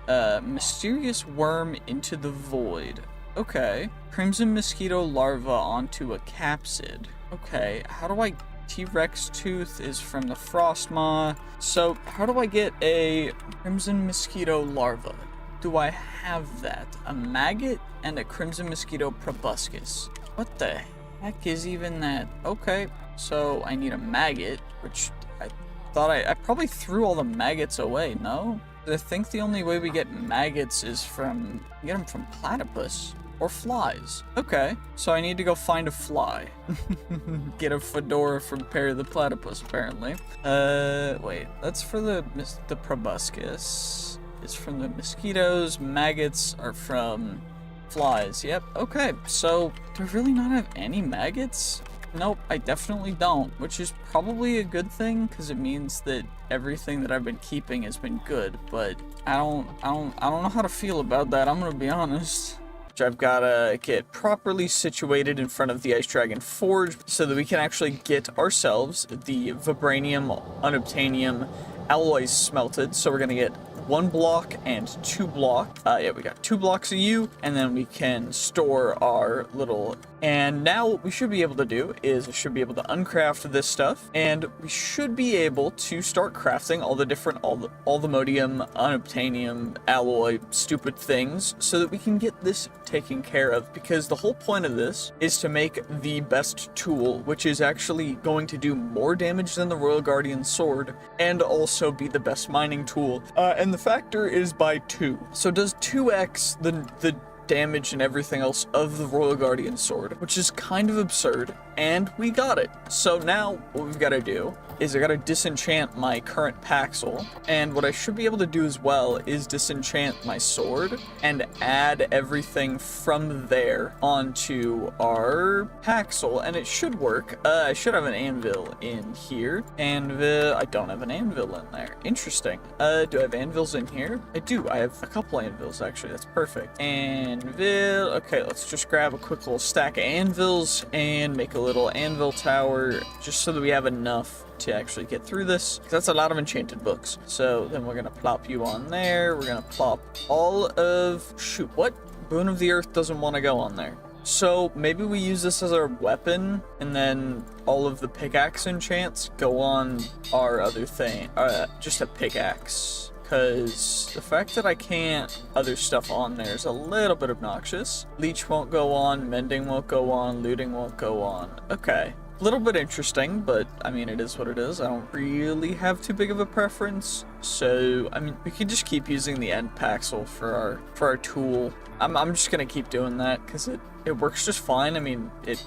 mysterious worm into the void. Okay. Crimson mosquito larva onto a capsid. Okay, how do I... T-Rex tooth is from the frost maw. So, how do I get a crimson mosquito larva? Do I have that? A maggot and a crimson mosquito proboscis. What the heck is even that? Okay, so I need a maggot, which I thought I probably threw all the maggots away, no? I think the only way we get maggots is get them from platypus. Or flies. Okay, so I need to go find a fly. Get a fedora from Perry the Platypus, apparently. Wait, that's for the proboscis. It's from the mosquitoes. Maggots are from flies. Yep, okay, so do I really not have any maggots? Nope, I definitely don't, which is probably a good thing, because it means that everything that I've been keeping has been good, but I don't know how to feel about that, I'm gonna be honest. I've got to get properly situated in front of the Ice Dragon Forge so that we can actually get ourselves the vibranium, unobtainium alloys smelted. So we're going to get 1 block and 2 block. Yeah, we got 2 blocks of you, and then we can store our little... And now what we should be able to do is we should be able to uncraft this stuff, and we should be able to start crafting all the different allthemodium, unobtainium, alloy, stupid things, so that we can get this taken care of, because the whole point of this is to make the best tool, which is actually going to do more damage than the Royal Guardian Sword, and also be the best mining tool. And the factor is by 2. So does 2x the damage and everything else of the Royal Guardian Sword, which is kind of absurd, and we got it. So now what we've got to do is I gotta disenchant my current Paxel, and what I should be able to do as well is disenchant my sword and add everything from there onto our Paxel, and it should work. I should have an anvil in here. Anvil, I don't have an anvil in there. Interesting. Do I have anvils in here? I do. I have a couple anvils, actually. That's perfect. Anvil. Okay, let's just grab a quick little stack of anvils and make a little anvil tower just so that we have enough to actually get through this, because that's a lot of enchanted books. So then we're gonna plop you on there. We're gonna plop all of... Shoot, what? Boon of the Earth doesn't want to go on there. So maybe we use this as our weapon, and then all of the pickaxe enchants go on our other thing. Just a pickaxe. Because the fact that I can't other stuff on there is a little bit obnoxious. Leech won't go on, mending won't go on, looting won't go on. Okay. A little bit interesting, but I mean, it is what it is. I don't really have too big of a preference. So, I mean, we can just keep using the end Paxel for our tool. I'm just gonna keep doing that because it works just fine. I mean, it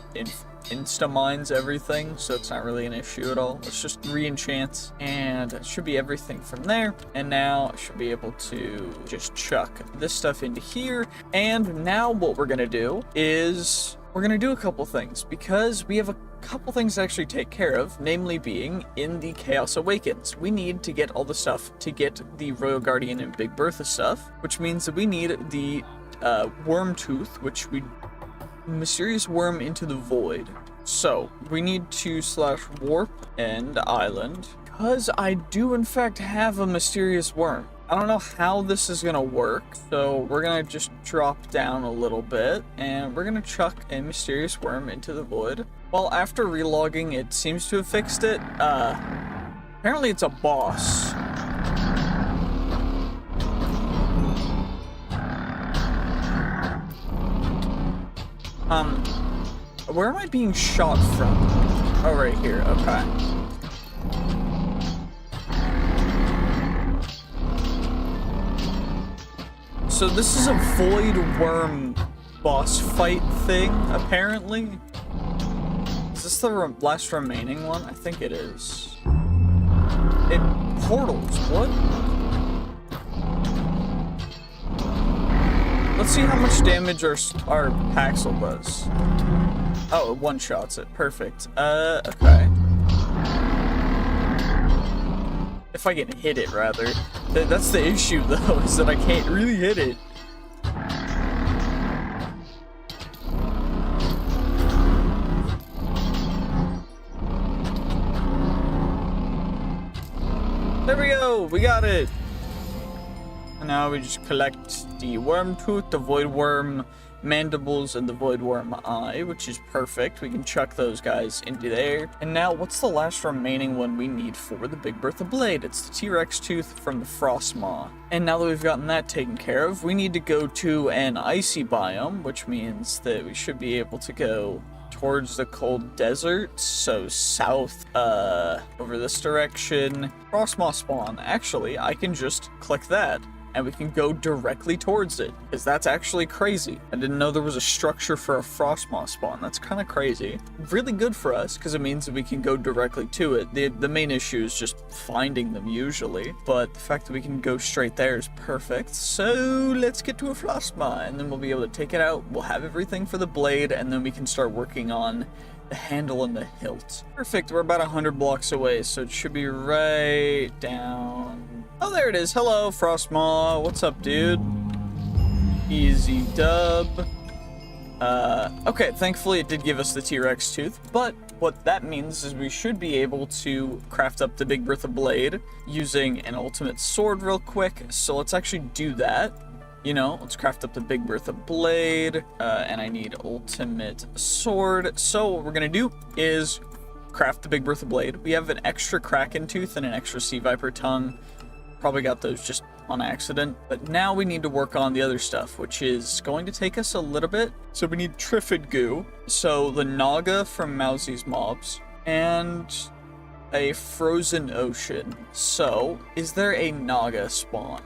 insta-mines everything, so it's not really an issue at all. Let's just re-enchant, and it should be everything from there. And now I should be able to just chuck this stuff into here. And now what we're gonna do is we're gonna do a couple things, because we have a couple things to actually take care of, namely being in the Chaos Awakens. We need to get all the stuff to get the Royal Guardian and Big Bertha stuff, which means that we need the worm tooth, which we mysterious worm into the void. So we need to /warp and island, because I do in fact have a mysterious worm. I don't know how this is gonna work, so we're gonna just drop down a little bit and we're gonna chuck a mysterious worm into the void. Well, after relogging, it seems to have fixed it. Apparently it's a boss. Where am I being shot from? Oh, right here, okay. So this is a void worm boss fight thing, apparently. Is this the last remaining one? I think it is. It portals, what? Let's see how much damage our Paxel does. Oh, it one-shots it. Perfect. Okay. If I can hit it, rather. That's the issue, though, is that I can't really hit it. There we go! We got it! And now we just collect the worm tooth, the void worm mandibles, and the void worm eye, which is perfect. We can chuck those guys into there. And now, what's the last remaining one we need for the Big Bertha blade? It's the T-Rex tooth from the frost maw. And now that we've gotten that taken care of, we need to go to an icy biome, which means that we should be able to go towards the cold desert, so south, over this direction. Frost maw spawn. Actually, I can just click that, and we can go directly towards it, because that's actually crazy. I didn't know there was a structure for a frost maw spawn. That's kind of crazy. Really good for us, because it means that we can go directly to it. The main issue is just finding them usually, but the fact that we can go straight there is perfect. So let's get to a frost maw, and then we'll be able to take it out. We'll have everything for the blade, and then we can start working on the handle and the hilt. Perfect, we're about 100 blocks away, so it should be right down. Oh, there it is. Hello, Frostmaw. What's up, dude? Easy dub. Okay, thankfully it did give us the T-Rex tooth, but what that means is we should be able to craft up the Big Bertha blade using an ultimate sword real quick, so let's actually do that. You know, let's craft up the Big Bertha blade, and I need ultimate sword. So what we're gonna do is craft the Big Bertha blade. We have an extra Kraken tooth and an extra Sea Viper tongue. Probably got those just on accident. But now we need to work on the other stuff, which is going to take us a little bit. So we need Triffid goo, so the Naga from Mousie's mobs, and a frozen ocean. So, is there a Naga spawn?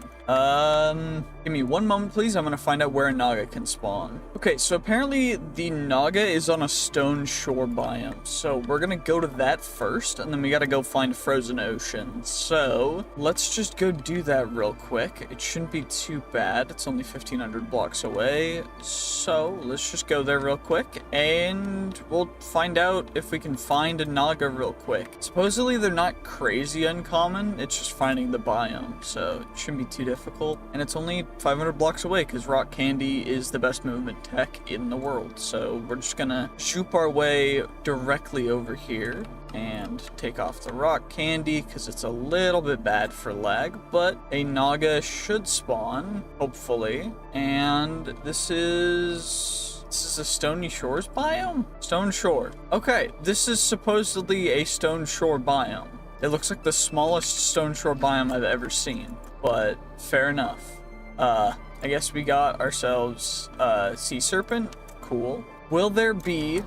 Give me one moment, please. I'm gonna find out where a Naga can spawn. Okay, so apparently the Naga is on a stone shore biome. So we're gonna go to that first, and then we gotta go find frozen ocean. So let's just go do that real quick. It shouldn't be too bad. It's only 1,500 blocks away. So let's just go there real quick, and we'll find out if we can find a Naga real quick. Supposedly they're not crazy uncommon. It's just finding the biome, so it shouldn't be too difficult. And it's only 500 blocks away because rock candy is the best movement tech in the world. So we're just gonna shoot our way directly over here and take off the rock candy because it's a little bit bad for lag, but a Naga should spawn, hopefully. And this is a Stony Shores biome? Stone Shore. Okay, this is supposedly a Stone Shore biome. It looks like the smallest Stone Shore biome I've ever seen, but fair enough. I guess we got ourselves sea serpent. Cool. Will there be...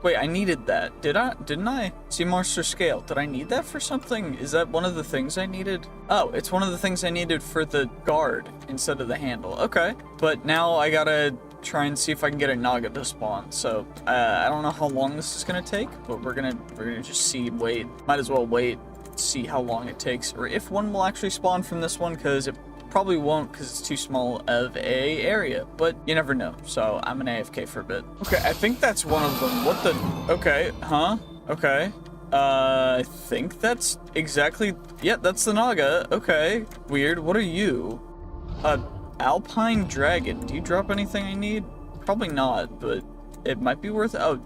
Wait, I needed that. Didn't I? Sea monster scale. Did I need that for something? Is that one of the things I needed? Oh, it's one of the things I needed for the guard instead of the handle. Okay. But now I gotta try and see if I can get a Naga to spawn. So, I don't know how long this is gonna take, but we're gonna just see, wait. Might as well wait, see how long it takes, or if one will actually spawn from this one, because it probably won't because it's too small of a area, but you never know. So I'm gonna AFK for a bit. Okay, I think that's one of them. What the? Okay, huh? Okay. I think that's exactly, yeah, that's the Naga. Okay, weird. What are you? Alpine dragon. Do you drop anything I need? Probably not, but it might be worth, oh,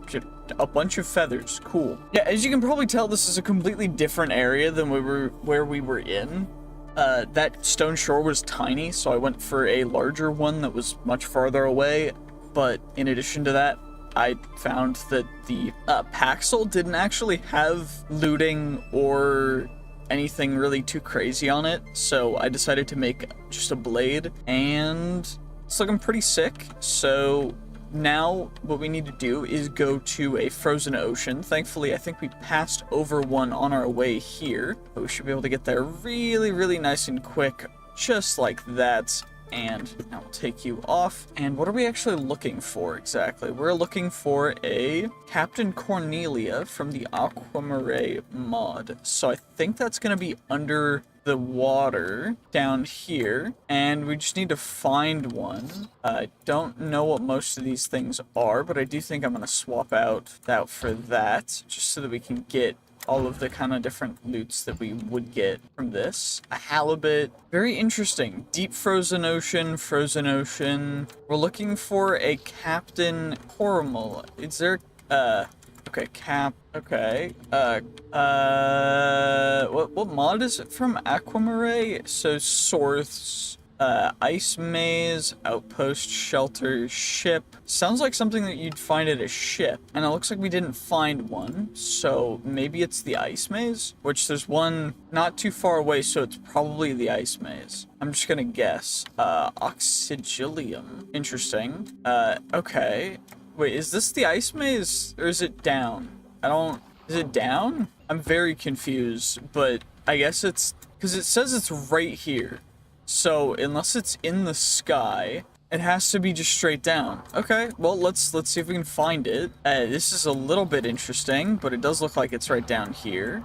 a bunch of feathers. Cool. Yeah, as you can probably tell, this is a completely different area than where we were in. That Stone Shore was tiny, so I went for a larger one that was much farther away. But in addition to that, I found that the Paxel didn't actually have looting or anything really too crazy on it. So I decided to make just a blade, and it's looking pretty sick. So now what we need to do is go to a frozen ocean. Thankfully, I think we passed over one on our way here, but we should be able to get there really, really nice and quick, just like that. And now we'll take you off. And what are we actually looking for exactly? We're looking for a Captain Cornelia from the Aquamarine mod. So I think that's going to be under the water down here, and we just need to find one. I don't know what most of these things are, but I do think I'm going to swap out for that, just so that we can get all of the kind of different loots that we would get from this. A halibut. Very interesting. Deep frozen ocean, frozen ocean. We're looking for a Captain Coramal. Is there, okay, okay. What mod is it from? Aquamarine? So source, ice maze, outpost, shelter, ship. Sounds like something that you'd find at a ship, and it looks like we didn't find one, so maybe it's the ice maze, which there's one not too far away, so it's probably the ice maze. I'm just gonna guess. Oxygilium. Interesting. Okay. Wait, is this the ice maze, or is it down? Is it down? I'm very confused, but I guess it's, because it says it's right here. So unless it's in the sky, it has to be just straight down. Okay, well, let's see if we can find it. This is a little bit interesting, but it does look like it's right down here,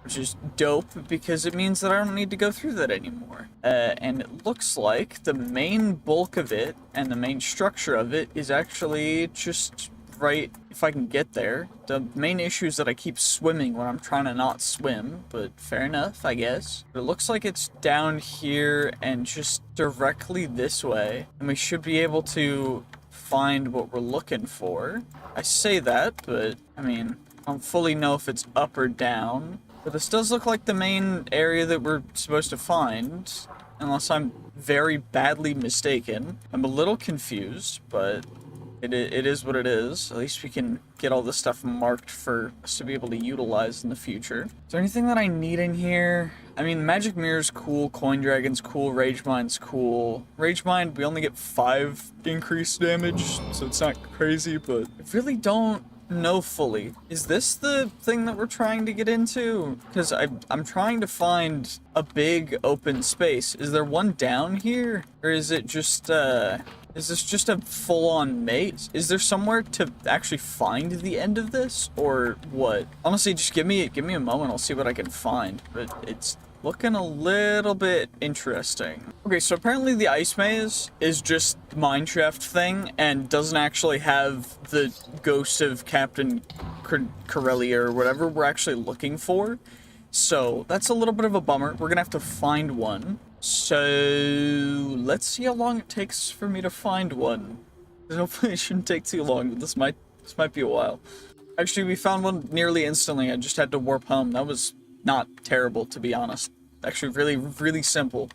which is dope because it means that I don't need to go through that anymore. And it looks like the main bulk of it and the main structure of it is actually just right, if I can get there. The main issue is that I keep swimming when I'm trying to not swim, but fair enough, I guess. But it looks like it's down here and just directly this way, and we should be able to find what we're looking for. I say that, but I mean, I don't fully know if it's up or down. But this does look like the main area that we're supposed to find, unless I'm very badly mistaken. I'm a little confused, but it is what it is. At least we can get all this stuff marked for us to be able to utilize in the future. Is there anything that I need in here? I mean, Magic Mirror's cool, Coin Dragon's cool, Rage Mind's cool. Rage Mind, we only get 5 increased damage, so it's not crazy, but I really don't know fully. Is this the thing that we're trying to get into? Because I'm trying to find a big open space. Is there one down here? Or is it just, is this just a full-on maze? Is there somewhere to actually find the end of this? Or what? Honestly, just give me a moment. I'll see what I can find. But it's looking a little bit interesting. Okay, so apparently the ice maze is just the mineshaft thing and doesn't actually have the ghost of Captain Corellia or whatever we're actually looking for. So that's a little bit of a bummer. We're gonna have to find one. So let's see how long it takes for me to find one. Hopefully it shouldn't take too long, but this might be a while. Actually, we found one nearly instantly. I just had to warp home. That was not terrible, to be honest. Actually, really simple.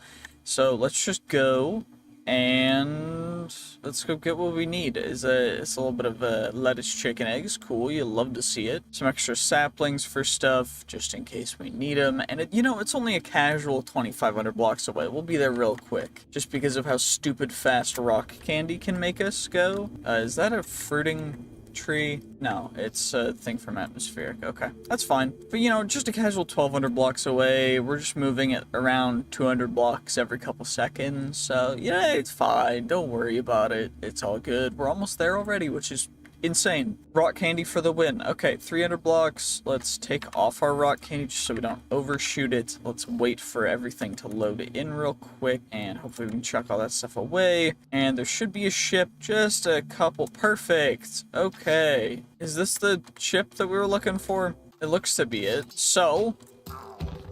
So let's just go and let's go get what we need. It's a little bit of lettuce, chicken, eggs. Cool, you love to see it. Some extra saplings for stuff, just in case we need them. And it's only a casual 2,500 blocks away. We'll be there real quick, just because of how stupid fast rock candy can make us go. Is that a fruiting tree? No, it's a thing from atmospheric. Okay, that's fine. But just a casual 1,200 blocks away. We're just moving it around 200 blocks every couple seconds. So yeah, it's fine. Don't worry about it. It's all good. We're almost there already, which is insane. Rock candy for the win. Okay, 300 blocks. Let's take off our rock candy just so we don't overshoot it. Let's wait for everything to load in real quick, and hopefully we can chuck all that stuff away. And there should be a ship. Just a couple. Perfect. Okay. Is this the ship that we were looking for? It looks to be it. So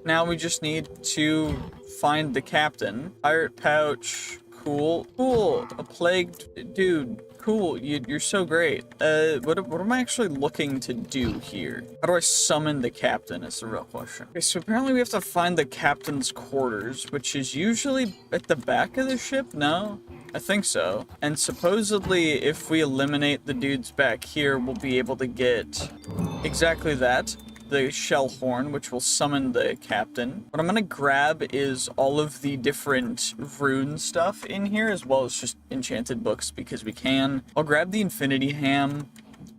now we just need to find the captain. Pirate pouch. Cool. Cool. A plagued dude. Cool, you're so great. What am I actually looking to do here? How do I summon the captain is the real question. Okay, so apparently we have to find the captain's quarters, which is usually at the back of the ship? No? I think so. And supposedly, if we eliminate the dudes back here, we'll be able to get exactly that. The shell horn, which will summon the captain. What I'm gonna grab is all of the different rune stuff in here, as well as just enchanted books, because we can. I'll grab the infinity ham,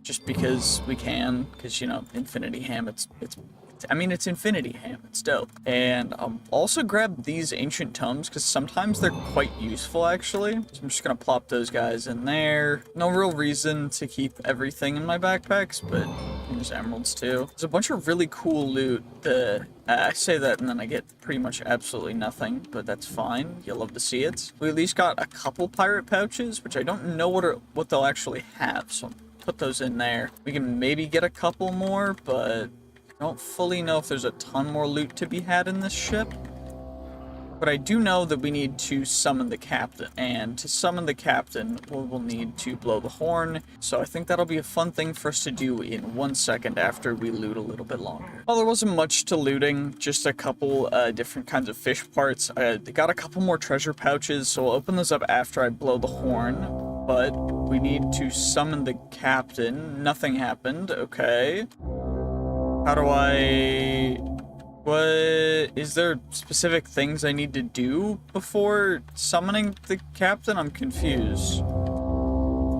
just because we can, because infinity ham, it's infinity ham, it's dope. And I'll also grab these ancient tomes, because sometimes they're quite useful, actually. So I'm just gonna plop those guys in there. No real reason to keep everything in my backpacks, but there's emeralds too. There's a bunch of really cool loot. I say that and then I get pretty much absolutely nothing, but that's fine. You'll love to see it. We at least got a couple pirate pouches, which I don't know what they'll actually have, so I'll put those in there. We can maybe get a couple more, but I don't fully know if there's a ton more loot to be had in this ship. But I do know that we need to summon the captain, and to summon the captain, we'll need to blow the horn. So I think that'll be a fun thing for us to do in 1 second after we loot a little bit longer. Well, there wasn't much to looting, just a couple different kinds of fish parts. I got a couple more treasure pouches, so I'll open those up after I blow the horn. But we need to summon the captain. Nothing happened. Okay. How do I... What? Is there specific things I need to do before summoning the captain? I'm confused.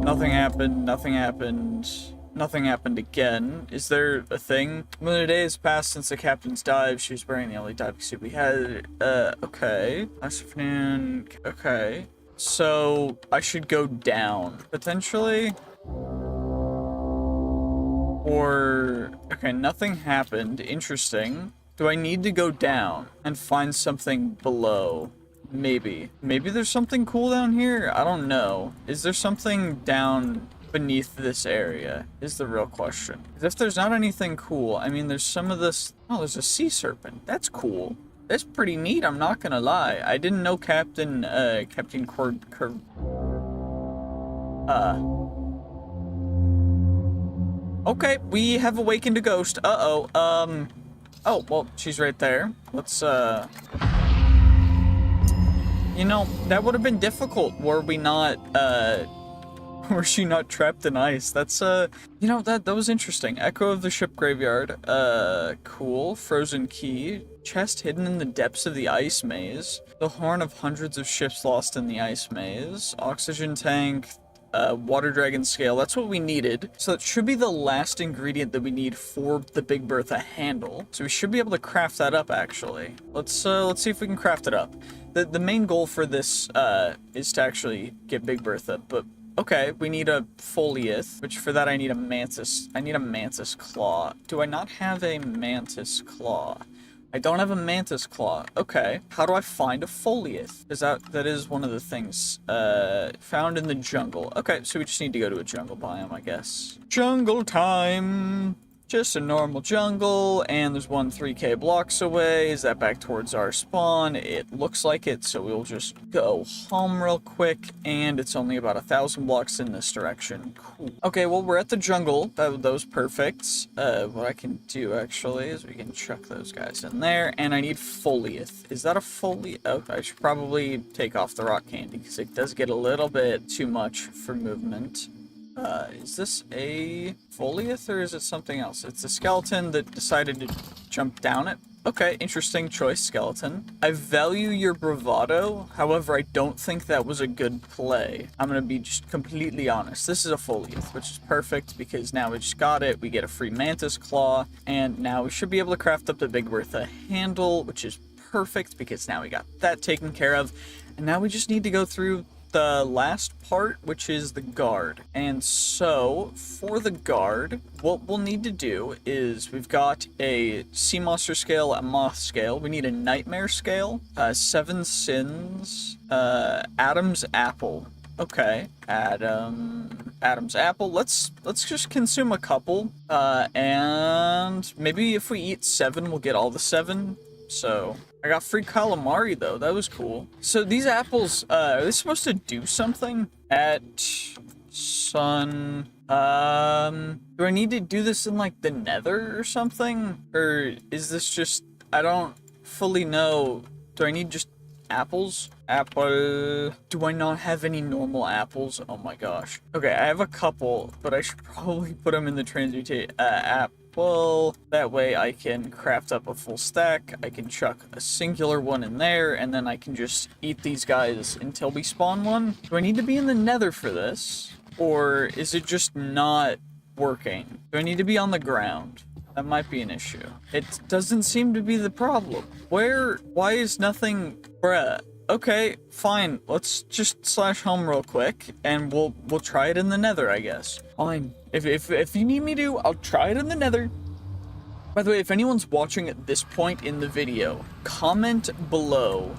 Nothing happened, nothing happened, nothing happened again. Is there a thing? When a day has passed since the captain's dive, she was wearing the only diving suit we had. Okay. Last afternoon, okay. So, I should go down, potentially? Or, okay, nothing happened. Interesting. Do I need to go down and find something below? Maybe. Maybe there's something cool down here? I don't know. Is there something down beneath this area? Is the real question. If there's not anything cool, I mean, there's some of this... Oh, there's a sea serpent. That's cool. That's pretty neat, I'm not gonna lie. I didn't know Captain Okay, we have awakened a ghost. Uh-oh, Oh, well, she's right there. Let's, that would have been difficult were we not, were she not trapped in ice. That's, that was interesting. Echo of the ship graveyard. Cool. Frozen key. Chest hidden in the depths of the ice maze. The horn of hundreds of ships lost in the ice maze. Oxygen tank. water dragon scale. That's what we needed. So it should be the last ingredient that we need for the Big Bertha handle. So we should be able to craft that up, actually. Let's see if we can craft it up. The main goal for this is to actually get Big Bertha, but okay, we need a foliath, which for that I need a mantis. I need a mantis claw. Do I not have a mantis claw? I don't have a mantis claw. Okay, how do I find a foliath? Because that is one of the things found in the jungle. Okay, so we just need to go to a jungle biome, I guess. Jungle time! Just a normal jungle, and there's one 3k blocks away. Is that back towards our spawn? It looks like it, so we'll just go home real quick, and it's only about 1,000 blocks in this direction. Cool. Okay, well, we're at the jungle. That was perfect. What I can do, actually, is we can chuck those guys in there, and I need foliath. Is that a foliath? Oh, I should probably take off the rock candy, because it does get a little bit too much for movement. Is this a foliath or is it something else? It's a skeleton that decided to jump down it. Okay, interesting choice, skeleton. I value your bravado, however, I don't think that was a good play. I'm gonna be just completely honest. This is a foliath, which is perfect because now we just got it. We get a free mantis claw, and now we should be able to craft up the Big Bertha handle, which is perfect because now we got that taken care of. And now we just need to go through the last part, which is the guard. And so for the guard, what we'll need to do is we've got a sea monster scale, a moth scale. We need a nightmare scale, 7 sins, Adam's apple. Okay, Adam's apple. Let's just consume a couple, and maybe if we eat 7, we'll get all the 7. So I got free calamari though. That was cool. So these apples, are they supposed to do something? At sun. Do I need to do this in like the nether or something? Or is this just, I don't fully know. Do I need just apples? Apple. Do I not have any normal apples? Oh my gosh. Okay, I have a couple, but I should probably put them in the transmutate apple. That way I can craft up a full stack. I can chuck a singular one in there, and then I can just eat these guys until we spawn one. Do I need to be in the nether for this? Or is it just not working? Do I need to be on the ground? That might be an issue. It doesn't seem to be the problem. Why is nothing, bruh? Okay, fine. Let's just slash home real quick, and we'll try it in the nether, I guess. Fine. If you need me to, I'll try it in the nether. By the way, if anyone's watching at this point in the video, comment below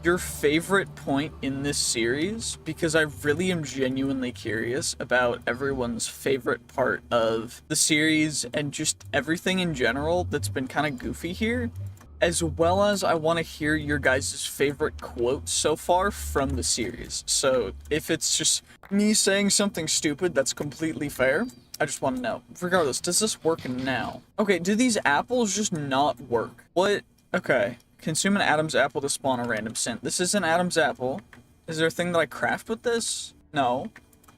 your favorite point in this series, because I really am genuinely curious about everyone's favorite part of the series and just everything in general that's been kind of goofy here, as well as I want to hear your guys' favorite quotes so far from the series. So if it's just me saying something stupid, that's completely fair. I just want to know. Regardless, does this work now? Okay, do these apples just not work? What? Okay. Consume an Adam's apple to spawn a random scent. This is an Adam's apple. Is there a thing that I craft with this? No.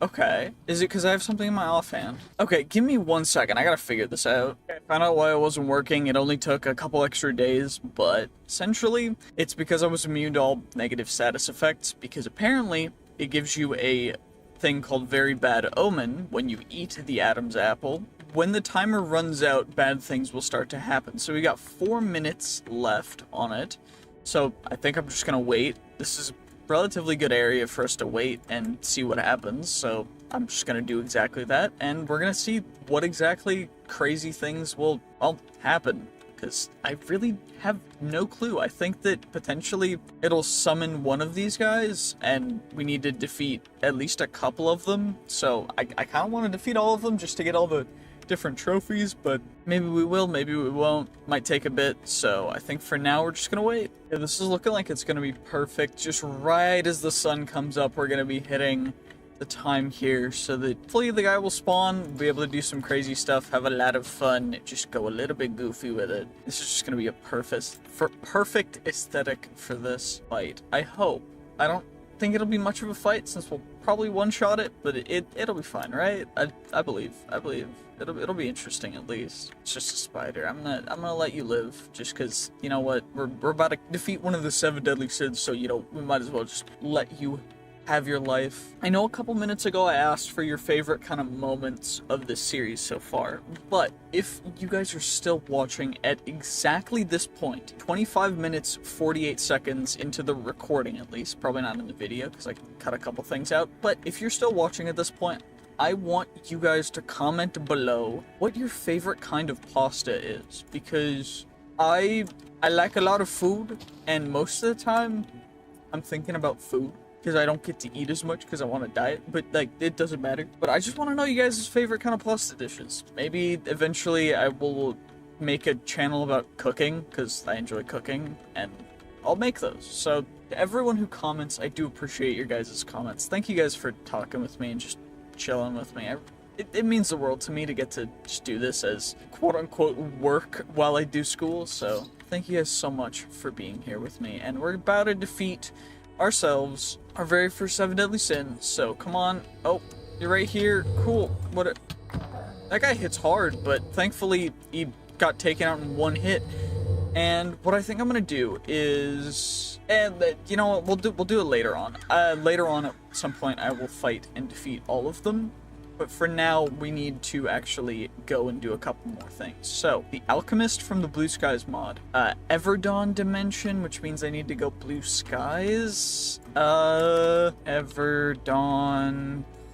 Okay. Is it because I have something in my offhand? Okay, give me 1 second. I gotta figure this out. Okay, I found out why it wasn't working. It only took a couple extra days, but essentially, it's because I was immune to all negative status effects, because apparently it gives you a thing called Very Bad Omen when you eat the Adam's apple. When the timer runs out, bad things will start to happen. So we got 4 minutes left on it. So I think I'm just gonna wait. This is a relatively good area for us to wait and see what happens. So I'm just gonna do exactly that, and we're gonna see what exactly crazy things will, well, happen. Because I really have no clue. I think that potentially it'll summon one of these guys, and we need to defeat at least a couple of them. So I kind of want to defeat all of them just to get all the different trophies, but maybe we will, maybe we won't. Might take a bit, so I think for now we're just gonna wait. Yeah, this is looking like it's gonna be perfect. Just right as the sun comes up, we're gonna be hitting the time here, so that hopefully the guy will spawn, be able to do some crazy stuff, have a lot of fun, just go a little bit goofy with it. This is just gonna be a perfect aesthetic for this fight. I hope. I don't think it'll be much of a fight since we'll probably one-shot it, but it'll be fine, right? I believe it'll be interesting at least. It's just a spider. I'm gonna let you live, just because, you know what, we're about to defeat one of the 7 deadly sins, so, you know, we might as well just let you have your life. I know a couple minutes ago I asked for your favorite kind of moments of this series so far, but if you guys are still watching at exactly this point, 25 minutes, 48 seconds into the recording at least, probably not in the video because I can cut a couple things out, but if you're still watching at this point, I want you guys to comment below what your favorite kind of pasta is, because I like a lot of food, and most of the time I'm thinking about food because I don't get to eat as much because I want to diet, but like it doesn't matter. But I just want to know you guys' favorite kind of pasta dishes. Maybe eventually I will make a channel about cooking because I enjoy cooking, and I'll make those. So to everyone who comments, I do appreciate your guys' comments. Thank you guys for talking with me and just chilling with me. It means the world to me to get to just do this as quote-unquote work while I do school, so thank you guys so much for being here with me. And we're about to defeat ourselves our very first 7 deadly sins, so come on. Oh, you're right here. Cool. That guy hits hard, but thankfully he got taken out in one hit. And what I think I'm gonna do is, and you know what, we'll do it later on. Later on at some point I will fight and defeat all of them. But for now, we need to actually go and do a couple more things. So, the Alchemist from the Blue Skies mod. Everdawn Dimension, which means I need to go Blue Skies. Everdawn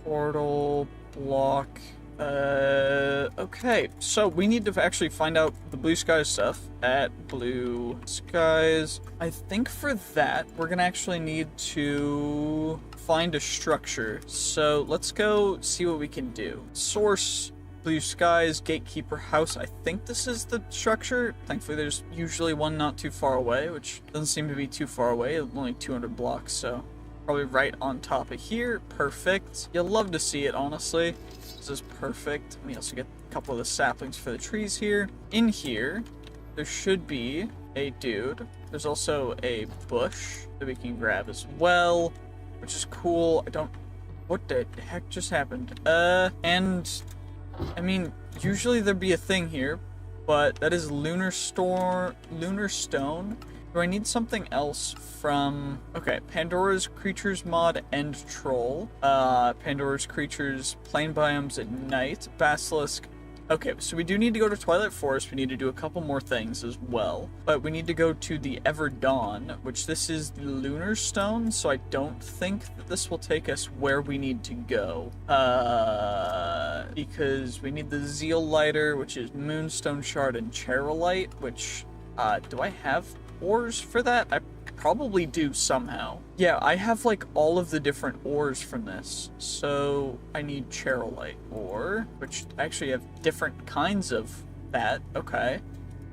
Portal Block. Okay, so we need to actually find out the Blue Skies stuff at Blue Skies. I think for that, we're gonna actually need to find a structure. So let's go see what we can do. Source, Blue Skies, Gatekeeper House. I think this is the structure. Thankfully, there's usually one not too far away, which doesn't seem to be too far away. Only 200 blocks, so probably right on top of here. Perfect. You'll love to see it, honestly. This is perfect. We also get a couple of the saplings for the trees here. In here, there should be a dude. There's also a bush that we can grab as well, which is cool. What the heck just happened? And I mean, usually there'd be a thing here, but that is Lunar Stone. Do I need something else from... Okay, Pandora's Creatures mod End Troll. Pandora's Creatures Plain Biomes at Night. Basilisk. Okay, so we do need to go to Twilight Forest. We need to do a couple more things as well. But we need to go to the Everdawn, which this is the Lunar Stone, so I don't think that this will take us where we need to go. Because we need the Zeal Lighter, which is Moonstone Shard and Charolite, which, do I have ores for that? I probably do somehow. Yeah, I have like all of the different ores from this, so I need Charolite ore, which I actually have different kinds of that. Okay,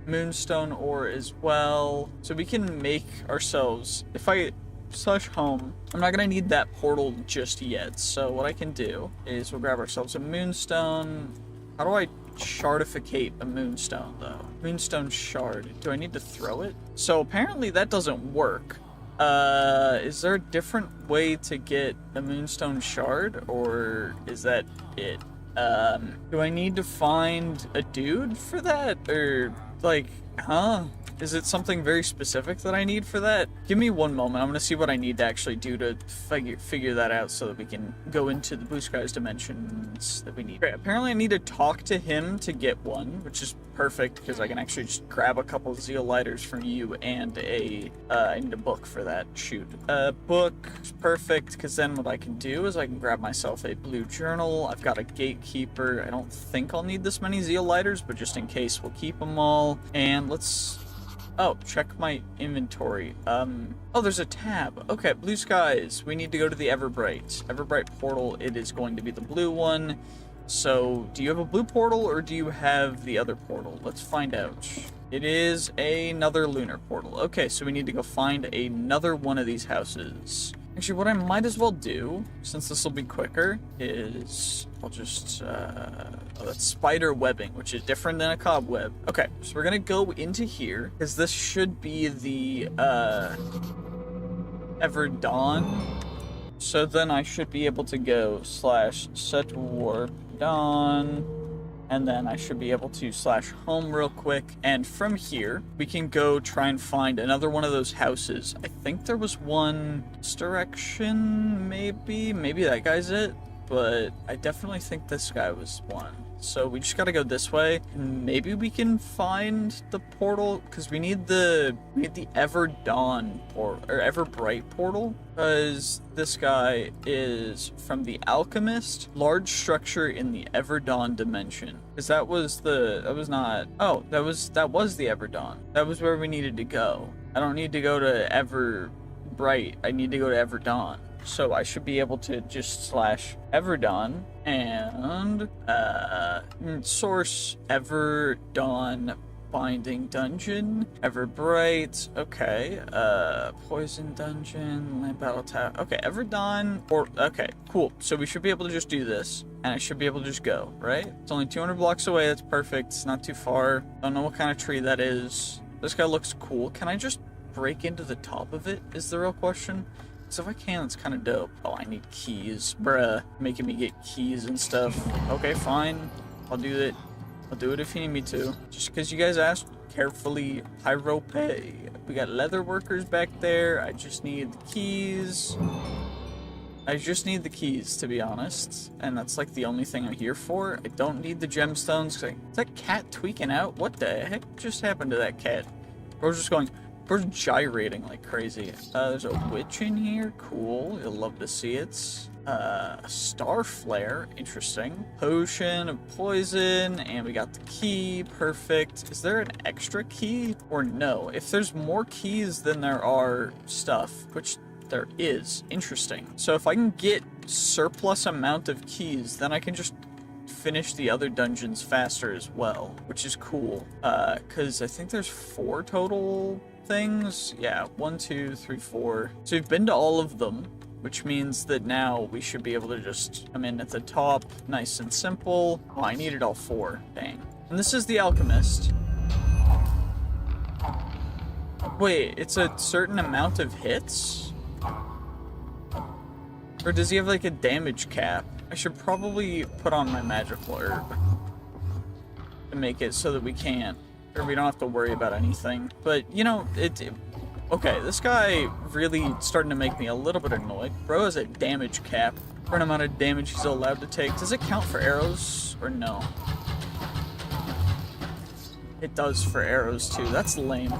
Moonstone ore as well, so we can make ourselves, if I slash home, I'm not gonna need that portal just yet, so what I can do is we'll grab ourselves a Moonstone. How do I shardificate a Moonstone, though? Moonstone shard. Do I need to throw it? So apparently that doesn't work. Is there a different way to get a Moonstone shard, or is that it? Do I need to find a dude for that? Or, like, huh? Is it something very specific that I need for that? Give me one moment. I'm gonna see what I need to actually do to figure that out so that we can go into the Blue Skies dimensions that we need. Okay, apparently I need to talk to him to get one, which is perfect because I can actually just grab a couple of Zeal Lighters from you and I need a book for that. Shoot. Book is perfect because then what I can do is I can grab myself a blue journal. I've got a Gatekeeper. I don't think I'll need this many Zeal Lighters, but just in case we'll keep them all. And let's... Oh, check my inventory. Oh, there's a tab. Okay, Blue Skies. We need to go to the Everbright. Everbright portal, it is going to be the blue one. So, do you have a blue portal or do you have the other portal? Let's find out. It is another lunar portal. Okay, so we need to go find another one of these houses. Actually, what I might as well do, since this will be quicker, is I'll just, oh, that's spider webbing, which is different than a cobweb. Okay, so we're gonna go into here, because this should be the, Everdawn. So then I should be able to go /set warp dawn, and then I should be able to slash home real quick, and from here we can go try and find another one of those houses. I think there was one this direction, maybe that guy's it, but I definitely think this guy was one. So we just gotta go this way, and maybe we can find the portal, because we need the Ever Dawn portal, or Ever Bright portal, because this guy is from the Alchemist, large structure in the Ever Dawn dimension. Because that was the Ever Dawn. That was where we needed to go. I don't need to go to Ever Bright, I need to go to Ever Dawn. So I should be able to just slash Everdawn and source Everdawn binding dungeon, Everbright, okay, poison dungeon, land battle tap, okay, Everdawn, or, okay, cool. So we should be able to just do this, and I should be able to just go, right? It's only 200 blocks away, that's perfect, it's not too far. Don't know what kind of tree that is. This guy looks cool. Can I just break into the top of it, is the real question? So if I can, it's kind of dope. Oh, I need keys. Bruh. Making me get keys and stuff. Okay, fine. I'll do it. I'll do it if you need me to. Just because you guys asked, carefully pay. We got leather workers back there. I just need the keys. I just need the keys, to be honest. And that's like the only thing I'm here for. I don't need the gemstones. Is that cat tweaking out? What the heck just happened to that cat? We're just going... We're gyrating like crazy. There's a witch in here. Cool. You'll love to see it. A star flare. Interesting. Potion of poison. And we got the key. Perfect. Is there an extra key? Or no? If there's more keys than there are stuff, which there is. Interesting. So if I can get surplus amount of keys, then I can just finish the other dungeons faster as well, which is cool. Because I think there's 4 total things. Yeah, 1, 2, 3, 4. So we've been to all of them, which means that now we should be able to just come in at the top, nice and simple. Oh, I needed all 4. Dang. And this is the Alchemist. Wait, it's a certain amount of hits? Or does he have like a damage cap? I should probably put on my magical herb to make it so that we can't, or we don't have to worry about anything. But, you know, okay, this guy really starting to make me a little bit annoyed. Bro has a damage cap for an amount of damage he's allowed to take. Does it count for arrows, or no? It does for arrows, too. That's lame.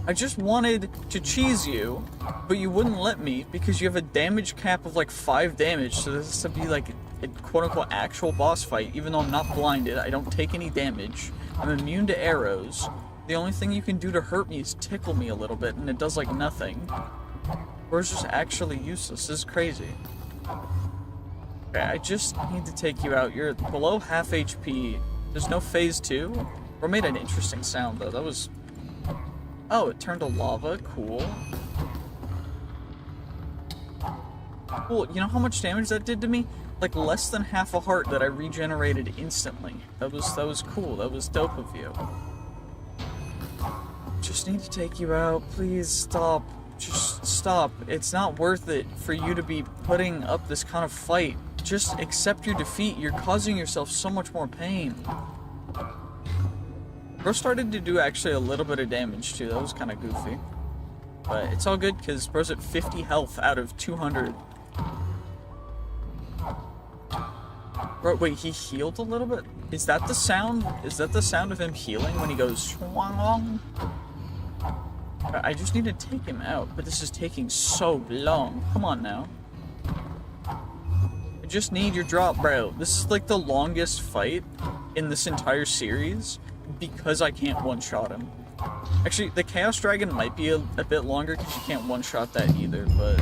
I just wanted to cheese you, but you wouldn't let me because you have a damage cap of like 5 damage, so this is to be like a quote-unquote actual boss fight, even though I'm not blinded, I don't take any damage, I'm immune to arrows. The only thing you can do to hurt me is tickle me a little bit, and it does like nothing. Or it's just actually useless. This is crazy. Okay, I just need to take you out. You're below half HP. There's no phase 2. Or made an interesting sound though. That was... Oh, it turned to lava. Cool. Cool. You know how much damage that did to me? Like less than half a heart that I regenerated instantly. That was cool. That was dope of you. Just need to take you out. Please stop. Just stop. It's not worth it for you to be putting up this kind of fight. Just accept your defeat. You're causing yourself so much more pain. Bro started to do actually a little bit of damage too. That was kind of goofy. But it's all good because bro's at 50 health out of 200. Bro, wait, he healed a little bit? Is that the sound? Is that the sound of him healing when he goes swang? I just need to take him out, but this is taking so long. Come on now. I just need your drop, bro. This is like the longest fight in this entire series because I can't one-shot him. Actually, the Chaos Dragon might be a bit longer because you can't one-shot that either, but...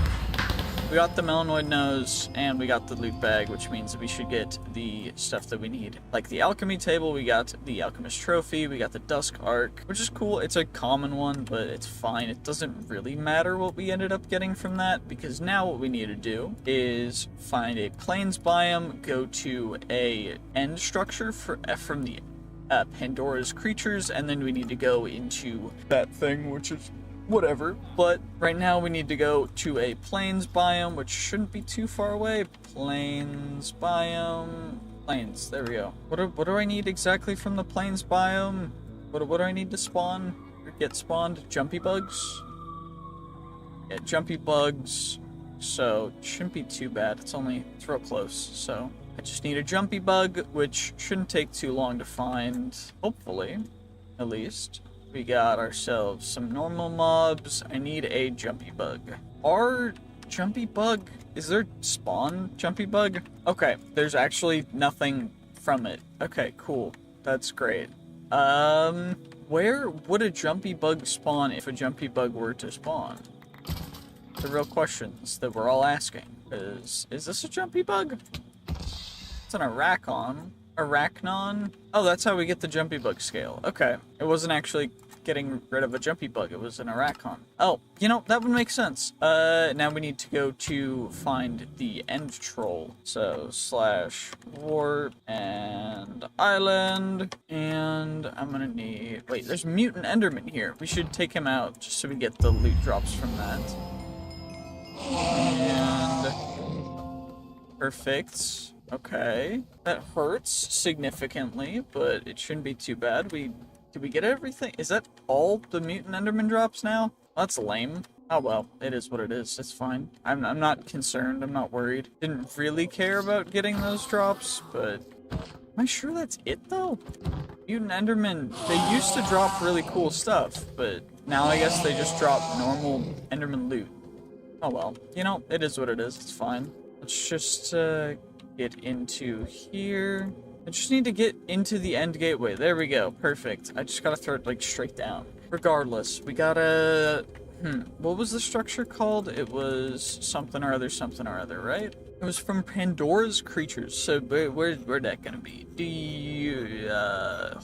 We got the Melanoid Nose, and we got the loot bag, which means that we should get the stuff that we need. Like the alchemy table, we got the alchemist trophy, we got the dusk arc, which is cool. It's a common one, but it's fine. It doesn't really matter what we ended up getting from that, because now what we need to do is find a plains biome, go to a end structure from the Pandora's creatures, and then we need to go into that thing, which is whatever, but right now we need to go to a plains biome, which shouldn't be too far away. Plains biome, Plains, there we go. What do I need exactly from the plains biome? What do I need to spawn? Or get spawned? Jumpy bugs? Yeah, jumpy bugs. So, shouldn't be too bad. It's real close. So, I just need a jumpy bug, which shouldn't take too long to find. Hopefully, at least. We got ourselves some normal mobs. I need a jumpy bug. Is there spawn jumpy bug? Okay, there's actually nothing from it. Okay, cool. That's great. Where would a jumpy bug spawn if a jumpy bug were to spawn? The real questions that we're all asking. Is this a jumpy bug? It's an Arachnon? Oh, that's how we get the jumpy bug scale. Okay. It wasn't actually getting rid of a jumpy bug. It was an Arachnon. Oh, you know, that would make sense. Now we need to go to find the end troll. So, /warp and island. And I'm gonna need... Wait, there's mutant enderman here. We should take him out just so we get the loot drops from that. And... Perfect. Okay. That hurts significantly, but it shouldn't be too bad. Did we get everything? Is that all the mutant enderman drops now? That's lame. Oh well, it is what it is. It's fine. I'm not concerned. I'm not worried. Didn't really care about getting those drops, but... Am I sure that's it, though? Mutant endermen, they used to drop really cool stuff, but now I guess they just drop normal enderman loot. Oh well. You know, it is what it is. It's fine. Let's just, get into here. I just need to get into the end gateway. There we go. Perfect. I just gotta throw it, like, straight down. Regardless, we gotta... What was the structure called? It was something or other, right? It was from Pandora's Creatures. So, where's that gonna be?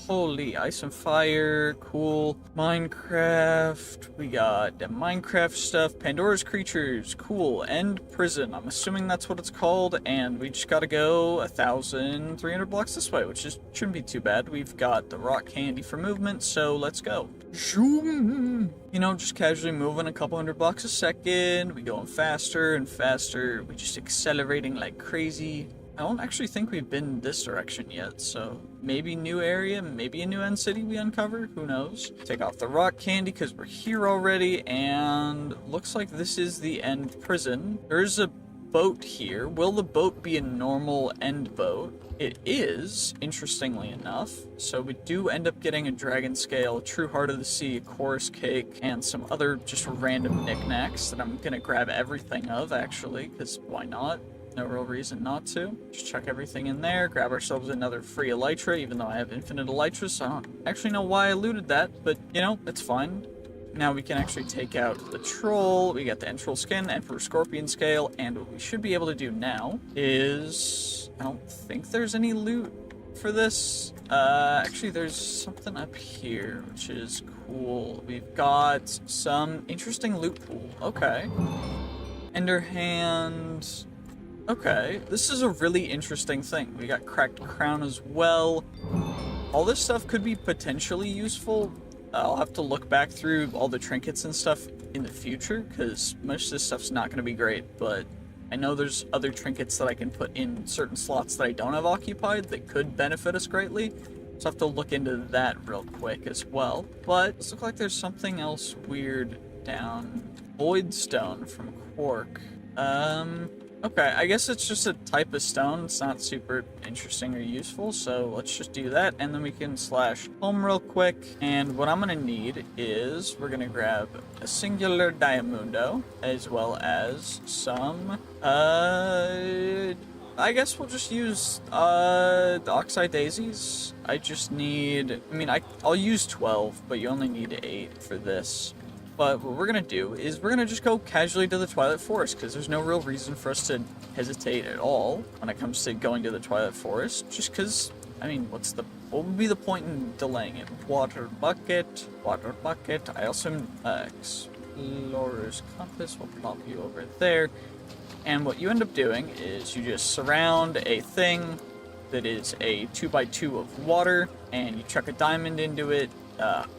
Holy, Ice and Fire. Cool. Minecraft. We got the Minecraft stuff. Pandora's Creatures. Cool. End Prison. I'm assuming that's what it's called. And we just gotta go 1,300 blocks this way, which shouldn't be too bad. We've got the rock candy for movement, so let's go. Zoom. You know, just casually moving a couple hundred blocks a second. We going faster and faster. We just accelerating like crazy. I don't actually think we've been this direction yet, so maybe new area, maybe a new end city we uncover, who knows. Take off the rock candy because we're here already, and looks like this is the end prison. There's a boat here. Will the boat be a normal end boat? It is, interestingly enough. So we do end up getting a dragon scale, a true heart of the sea, a chorus cake, and some other just random knickknacks that I'm gonna grab everything of, actually, because why not? No real reason not to. Just chuck everything in there, grab ourselves another free elytra, even though I have infinite elytras, so I don't actually know why I looted that, but, you know, it's fine. Now we can actually take out the troll. We got the end troll skin, emperor scorpion scale, and what we should be able to do now is... I don't think there's any loot for this. Actually, there's something up here, which is cool. We've got some interesting loot pool. Okay. Ender hand... Okay, this is a really interesting thing. We got cracked crown as well. All this stuff could be potentially useful. I'll have to look back through all the trinkets and stuff in the future, because most of this stuff's not going to be great, but I know there's other trinkets that I can put in certain slots that I don't have occupied that could benefit us greatly. So I have to look into that real quick as well. But it looks like there's something else weird down. Void stone from Quark. Okay, I guess it's just a type of stone. It's not super interesting or useful, so let's just do that, and then we can slash home real quick. And what I'm gonna need is, we're gonna grab a singular diamundo, as well as some, I guess we'll just use, the oxide daisies. I just need, I'll use 12, but you only need 8 for this. But what we're going to do is we're going to just go casually to the Twilight Forest, because there's no real reason for us to hesitate at all when it comes to going to the Twilight Forest. Just because, what would be the point in delaying it? Water bucket. I also explorer's compass. We'll plop you over there. And what you end up doing is you just surround a thing that is a 2x2 of water, and you chuck a diamond into it.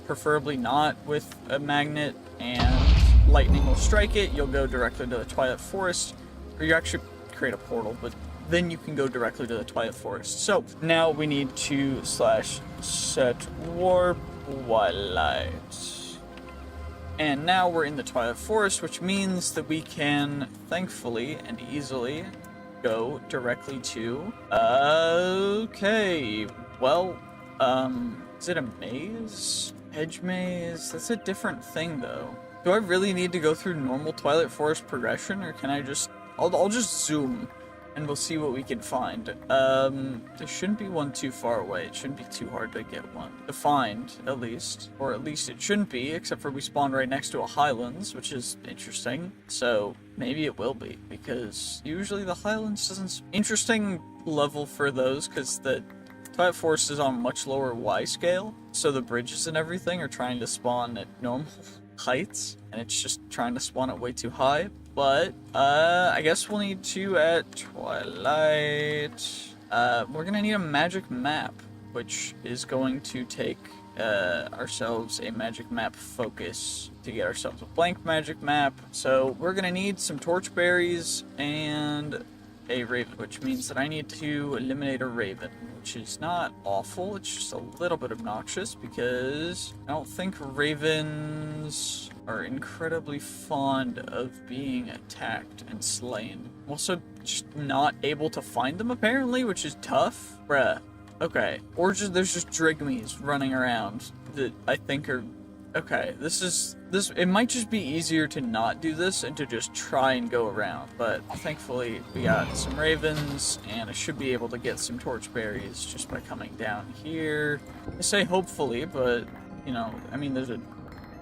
Preferably not with a magnet, and lightning will strike it. You'll go directly to the Twilight Forest, or you actually create a portal, but then you can go directly to the Twilight Forest. So now we need to /set warp Twilight. And now we're in the Twilight Forest, which means that we can thankfully and easily go directly to... Okay, well, is it a maze? Edge maze? That's a different thing, though. Do I really need to go through normal Twilight Forest progression, or can I just... I'll just zoom, and we'll see what we can find. There shouldn't be one too far away. It shouldn't be too hard to get one. To find, at least. Or at least it shouldn't be, except for we spawned right next to a Highlands, which is interesting. So, maybe it will be, because usually the Highlands doesn't... Interesting level for those, because the Twilight Forest is on much lower Y scale, so the bridges and everything are trying to spawn at normal heights, and it's just trying to spawn it way too high. But, I guess we'll need to at Twilight. We're gonna need a magic map, which is going to take ourselves a magic map focus to get ourselves a blank magic map. So we're gonna need some torchberries and a raven, which means that I need to eliminate a raven, which is not awful, it's just a little bit obnoxious because I don't think ravens are incredibly fond of being attacked and slain. I'm also just not able to find them apparently, which is tough. Bruh. Okay. Or just there's just drigmies running around that I think are... Okay, it might just be easier to not do this and to just try and go around, but thankfully we got some ravens, and I should be able to get some torchberries just by coming down here. I say hopefully, but, you know, I mean, there's a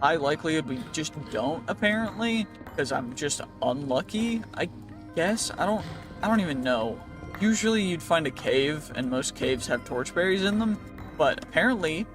high likelihood we just don't, apparently, because I'm just unlucky, I guess. I don't even know. Usually you'd find a cave, and most caves have torchberries in them, but apparently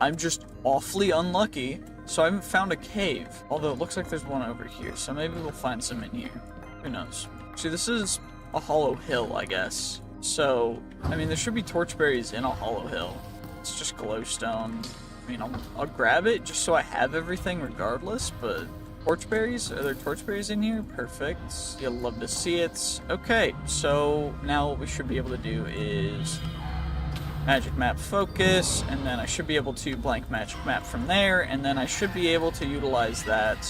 I'm just awfully unlucky, so I haven't found a cave. Although it looks like there's one over here, so maybe we'll find some in here. Who knows? See, this is a hollow hill, I guess. So, I mean, there should be torchberries in a hollow hill. It's just glowstone. I mean, I'll grab it just so I have everything regardless, but... Torchberries? Are there torchberries in here? Perfect. You'll love to see it. Okay, so now what we should be able to do is... magic map focus, and then I should be able to blank magic map from there, and then I should be able to utilize that.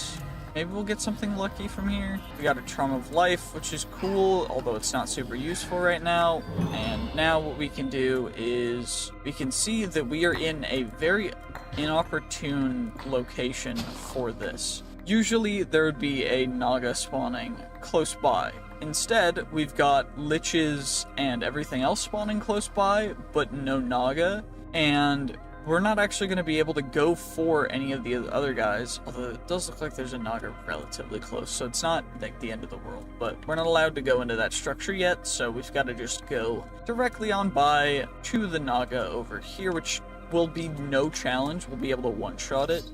Maybe we'll get something lucky from here. We got a Charm of Life, which is cool, although it's not super useful right now. And now what we can do is we can see that we are in a very inopportune location for this. Usually there would be a Naga spawning close by. Instead, we've got liches and everything else spawning close by, but no Naga, and we're not actually going to be able to go for any of the other guys, although it does look like there's a Naga relatively close, so it's not like the end of the world. But we're not allowed to go into that structure yet, so we've got to just go directly on by to the Naga over here, which will be no challenge. We'll be able to one-shot it.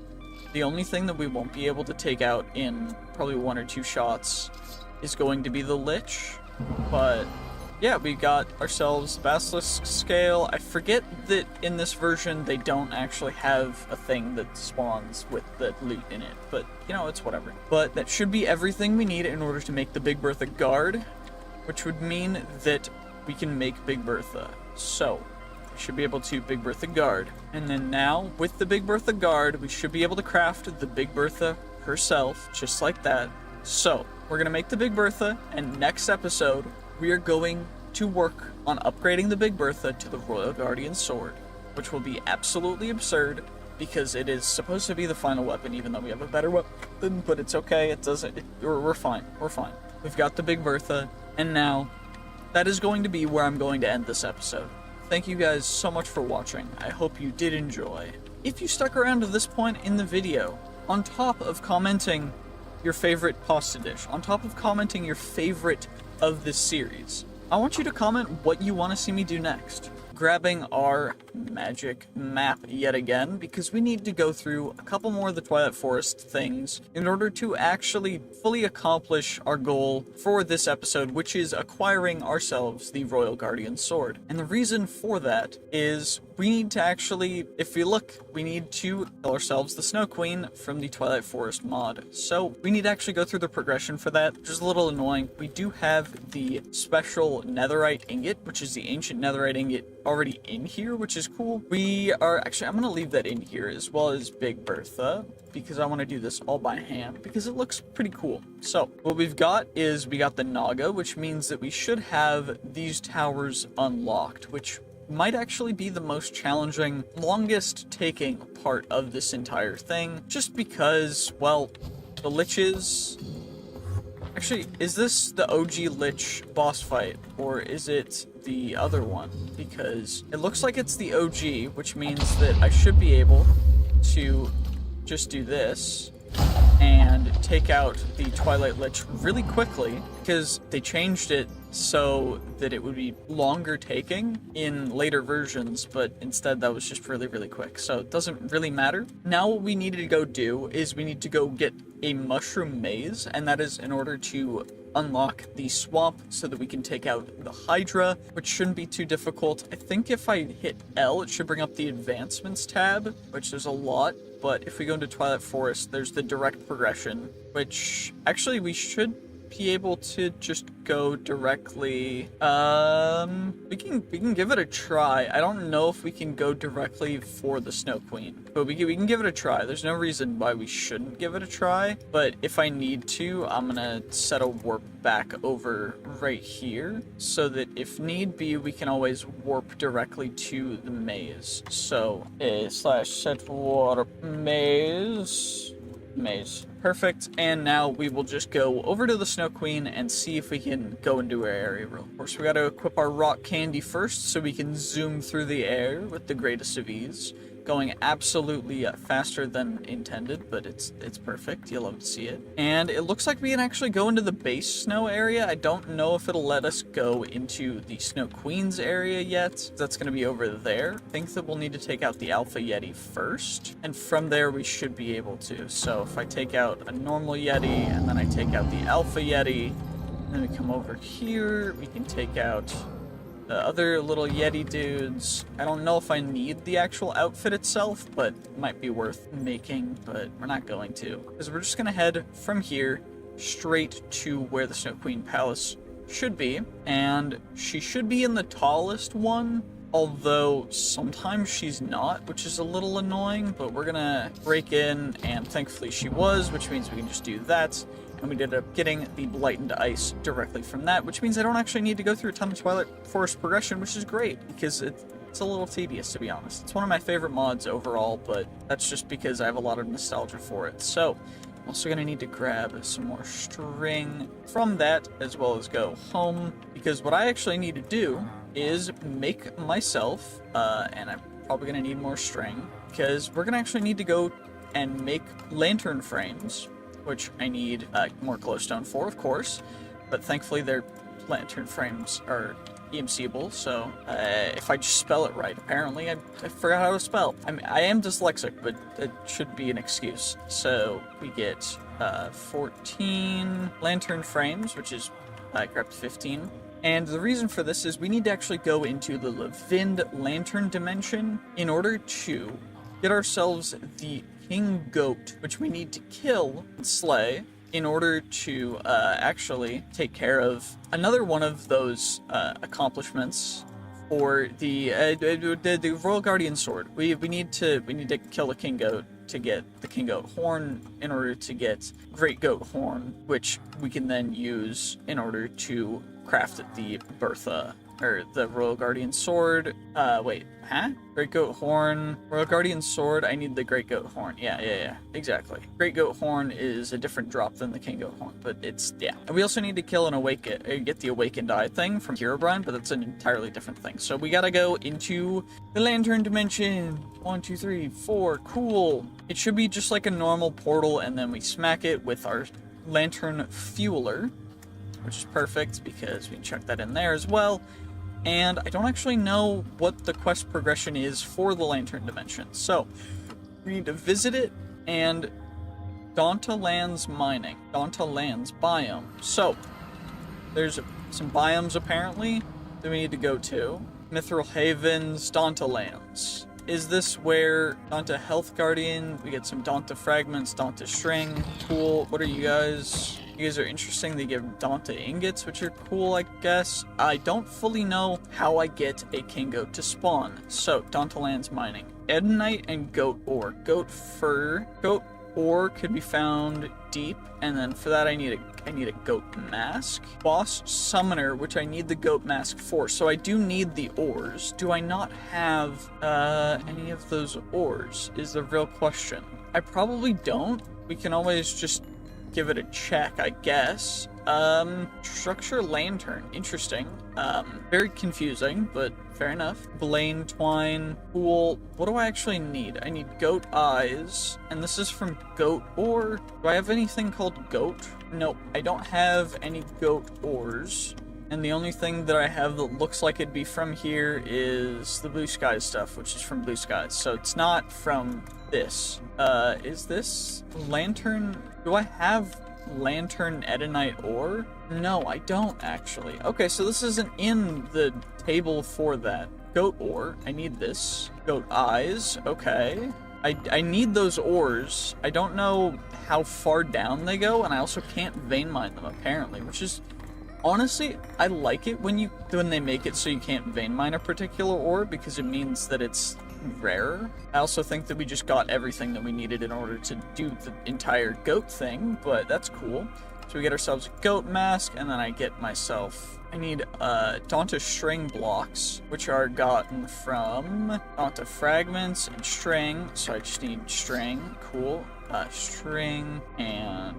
The only thing that we won't be able to take out in probably 1 or 2 shots is going to be the Lich, but yeah, we got ourselves Basilisk Scale. I forget that in this version they don't actually have a thing that spawns with the loot in it, but you know, it's whatever. But that should be everything we need in order to make the Big Bertha Guard, which would mean that we can make Big Bertha. So, we should be able to Big Bertha Guard. And then now, with the Big Bertha Guard, we should be able to craft the Big Bertha herself, just like that. So, we're going to make the Big Bertha, and next episode, we are going to work on upgrading the Big Bertha to the Royal Guardian Sword, which will be absolutely absurd, because it is supposed to be the final weapon, even though we have a better weapon, but it's okay, it doesn't, we're fine, we're fine. We've got the Big Bertha, and now, that is going to be where I'm going to end this episode. Thank you guys so much for watching. I hope you did enjoy. If you stuck around to this point in the video, on top of commenting your favorite pasta dish, on top of commenting your favorite of this series, I want you to comment what you want to see me do next. Grabbing our magic map yet again, because we need to go through a couple more of the Twilight Forest things in order to actually fully accomplish our goal for this episode, which is acquiring ourselves the Royal Guardian Sword. And the reason for that is we need to actually, if we look, we need to kill ourselves the Snow Queen from the Twilight Forest mod. So we need to actually go through the progression for that, which is a little annoying. We do have the special netherite ingot, which is the ancient netherite ingot already in here, which is cool. We are actually, I'm going to leave that in here as well as Big Bertha, because I want to do this all by hand because it looks pretty cool. So what we've got is we got the Naga, which means that we should have these towers unlocked, which might actually be the most challenging, longest taking part of this entire thing, just because, well, the liches... Actually, is this the OG Lich boss fight, or is it the other one? Because it looks like it's the OG, which means that I should be able to just do this and take out the Twilight Lich really quickly, because they changed it so that it would be longer taking in later versions, but instead that was just really, really quick. So it doesn't really matter. Now what we need to go do is we need to go get a mushroom maze, and that is in order to unlock the swamp so that we can take out the Hydra, which shouldn't be too difficult. I think if I hit L, it should bring up the advancements tab, which there's a lot, but if we go into Twilight Forest, there's the direct progression, which actually we should be able to just go directly. We can give it a try. I don't know if we can go directly for the Snow Queen, but we can give it a try. There's no reason why we shouldn't give it a try, but if I need to, I'm gonna set a warp back over right here so that if need be, we can always warp directly to the maze. So /set warp maze. Perfect. And now we will just go over to the Snow Queen and see if we can go into her area real. Of course, we got to equip our rock candy first so we can zoom through the air with the greatest of ease. Going absolutely faster than intended, but it's perfect. You'll love to see it. And it looks like we can actually go into the base snow area. I don't know if it'll let us go into the Snow Queen's area yet. That's going to be over there. I think that we'll need to take out the Alpha Yeti first, and from there we should be able to. So if I take out a normal Yeti, and then I take out the Alpha Yeti, and then we come over here, we can take out the other little Yeti dudes. I don't know if I need the actual outfit itself, but it might be worth making, but we're not going to. Because we're just going to head from here straight to where the Snow Queen Palace should be. And she should be in the tallest one, although sometimes she's not, which is a little annoying, but we're going to break in, and thankfully she was, which means we can just do that. And we ended up getting the Blightened Ice directly from that, which means I don't actually need to go through a ton of Twilight Forest progression, which is great, because it's a little tedious, to be honest. It's one of my favorite mods overall, but that's just because I have a lot of nostalgia for it. So, I'm also going to need to grab some more string from that, as well as go home, because what I actually need to do is make myself, and I'm probably going to need more string, because we're going to actually need to go and make lantern frames, which I need more glowstone for, of course, but thankfully their lantern frames are EMCable, so if I just spell it right, apparently I forgot how to spell. I am dyslexic, but it should be an excuse. So we get 14 lantern frames, which is, I grabbed 15. And the reason for this is we need to actually go into the Levind Lantern dimension in order to get ourselves the King Goat, which we need to kill and slay in order to actually take care of another one of those accomplishments for the Royal Guardian Sword. We need to kill the King Goat to get the King Goat Horn in order to get Great Goat Horn, which we can then use in order to craft the Bertha, or the Royal Guardian Sword. Great Goat Horn, Royal Guardian Sword. I need the Great Goat Horn. Yeah, exactly. Great Goat Horn is a different drop than the King Goat Horn, but yeah. And we also need to kill and get the Awakened Eye thing from Herobrine, but that's an entirely different thing. So we gotta go into the Lantern Dimension. 1, 2, 3, 4. Cool. It should be just like a normal portal, and then we smack it with our Lantern Fueler, which is perfect because we can chuck that in there as well. And I don't actually know what the quest progression is for the Lantern Dimension. So, we need to visit it, and Donta Lands Mining. Donta Lands Biome. So, there's some biomes apparently. do we need to go to? Mithril Havens, Donta Lands. Is this where Donta Health Guardian, we get some Donta Fragments, Donta String, cool. What are you guys? You guys are interesting. They give Donta Ingots, which are cool, I guess. I don't fully know how I get a King Goat to spawn. So, Donta Lands Mining. Edenite and Goat Ore. Goat Fur. Goat Ore could be found deep, and then for that I need a goat mask. Boss summoner, which I need the goat mask for, so I do need the ores. Do I not have any of those ores is the real question. I probably don't. We can always just give it a check, I guess. Structure lantern, interesting. Very confusing, but fair enough. Blaine twine, cool. What do I actually need? I need goat eyes, and this is from goat ore. Do I have anything called goat? Nope, I don't have any goat ores. And the only thing that I have that looks like it'd be from here is the blue skies stuff, which is from blue skies. So it's not from this. Is this lantern? Do I have lantern edenite ore? No, I don't actually. Okay, so this isn't in the table for that. Goat ore, I need this. Goat eyes, okay. I need those ores. I don't know how far down they go, and I also can't vein mine them apparently, which is, honestly, I like it when they make it so you can't vein mine a particular ore, because it means that it's rarer. I also think that we just got everything that we needed in order to do the entire goat thing, but that's cool. So we get ourselves a goat mask, and then I get myself, I need Donta string blocks, which are gotten from Donta fragments and string, so I just need string, cool. String, and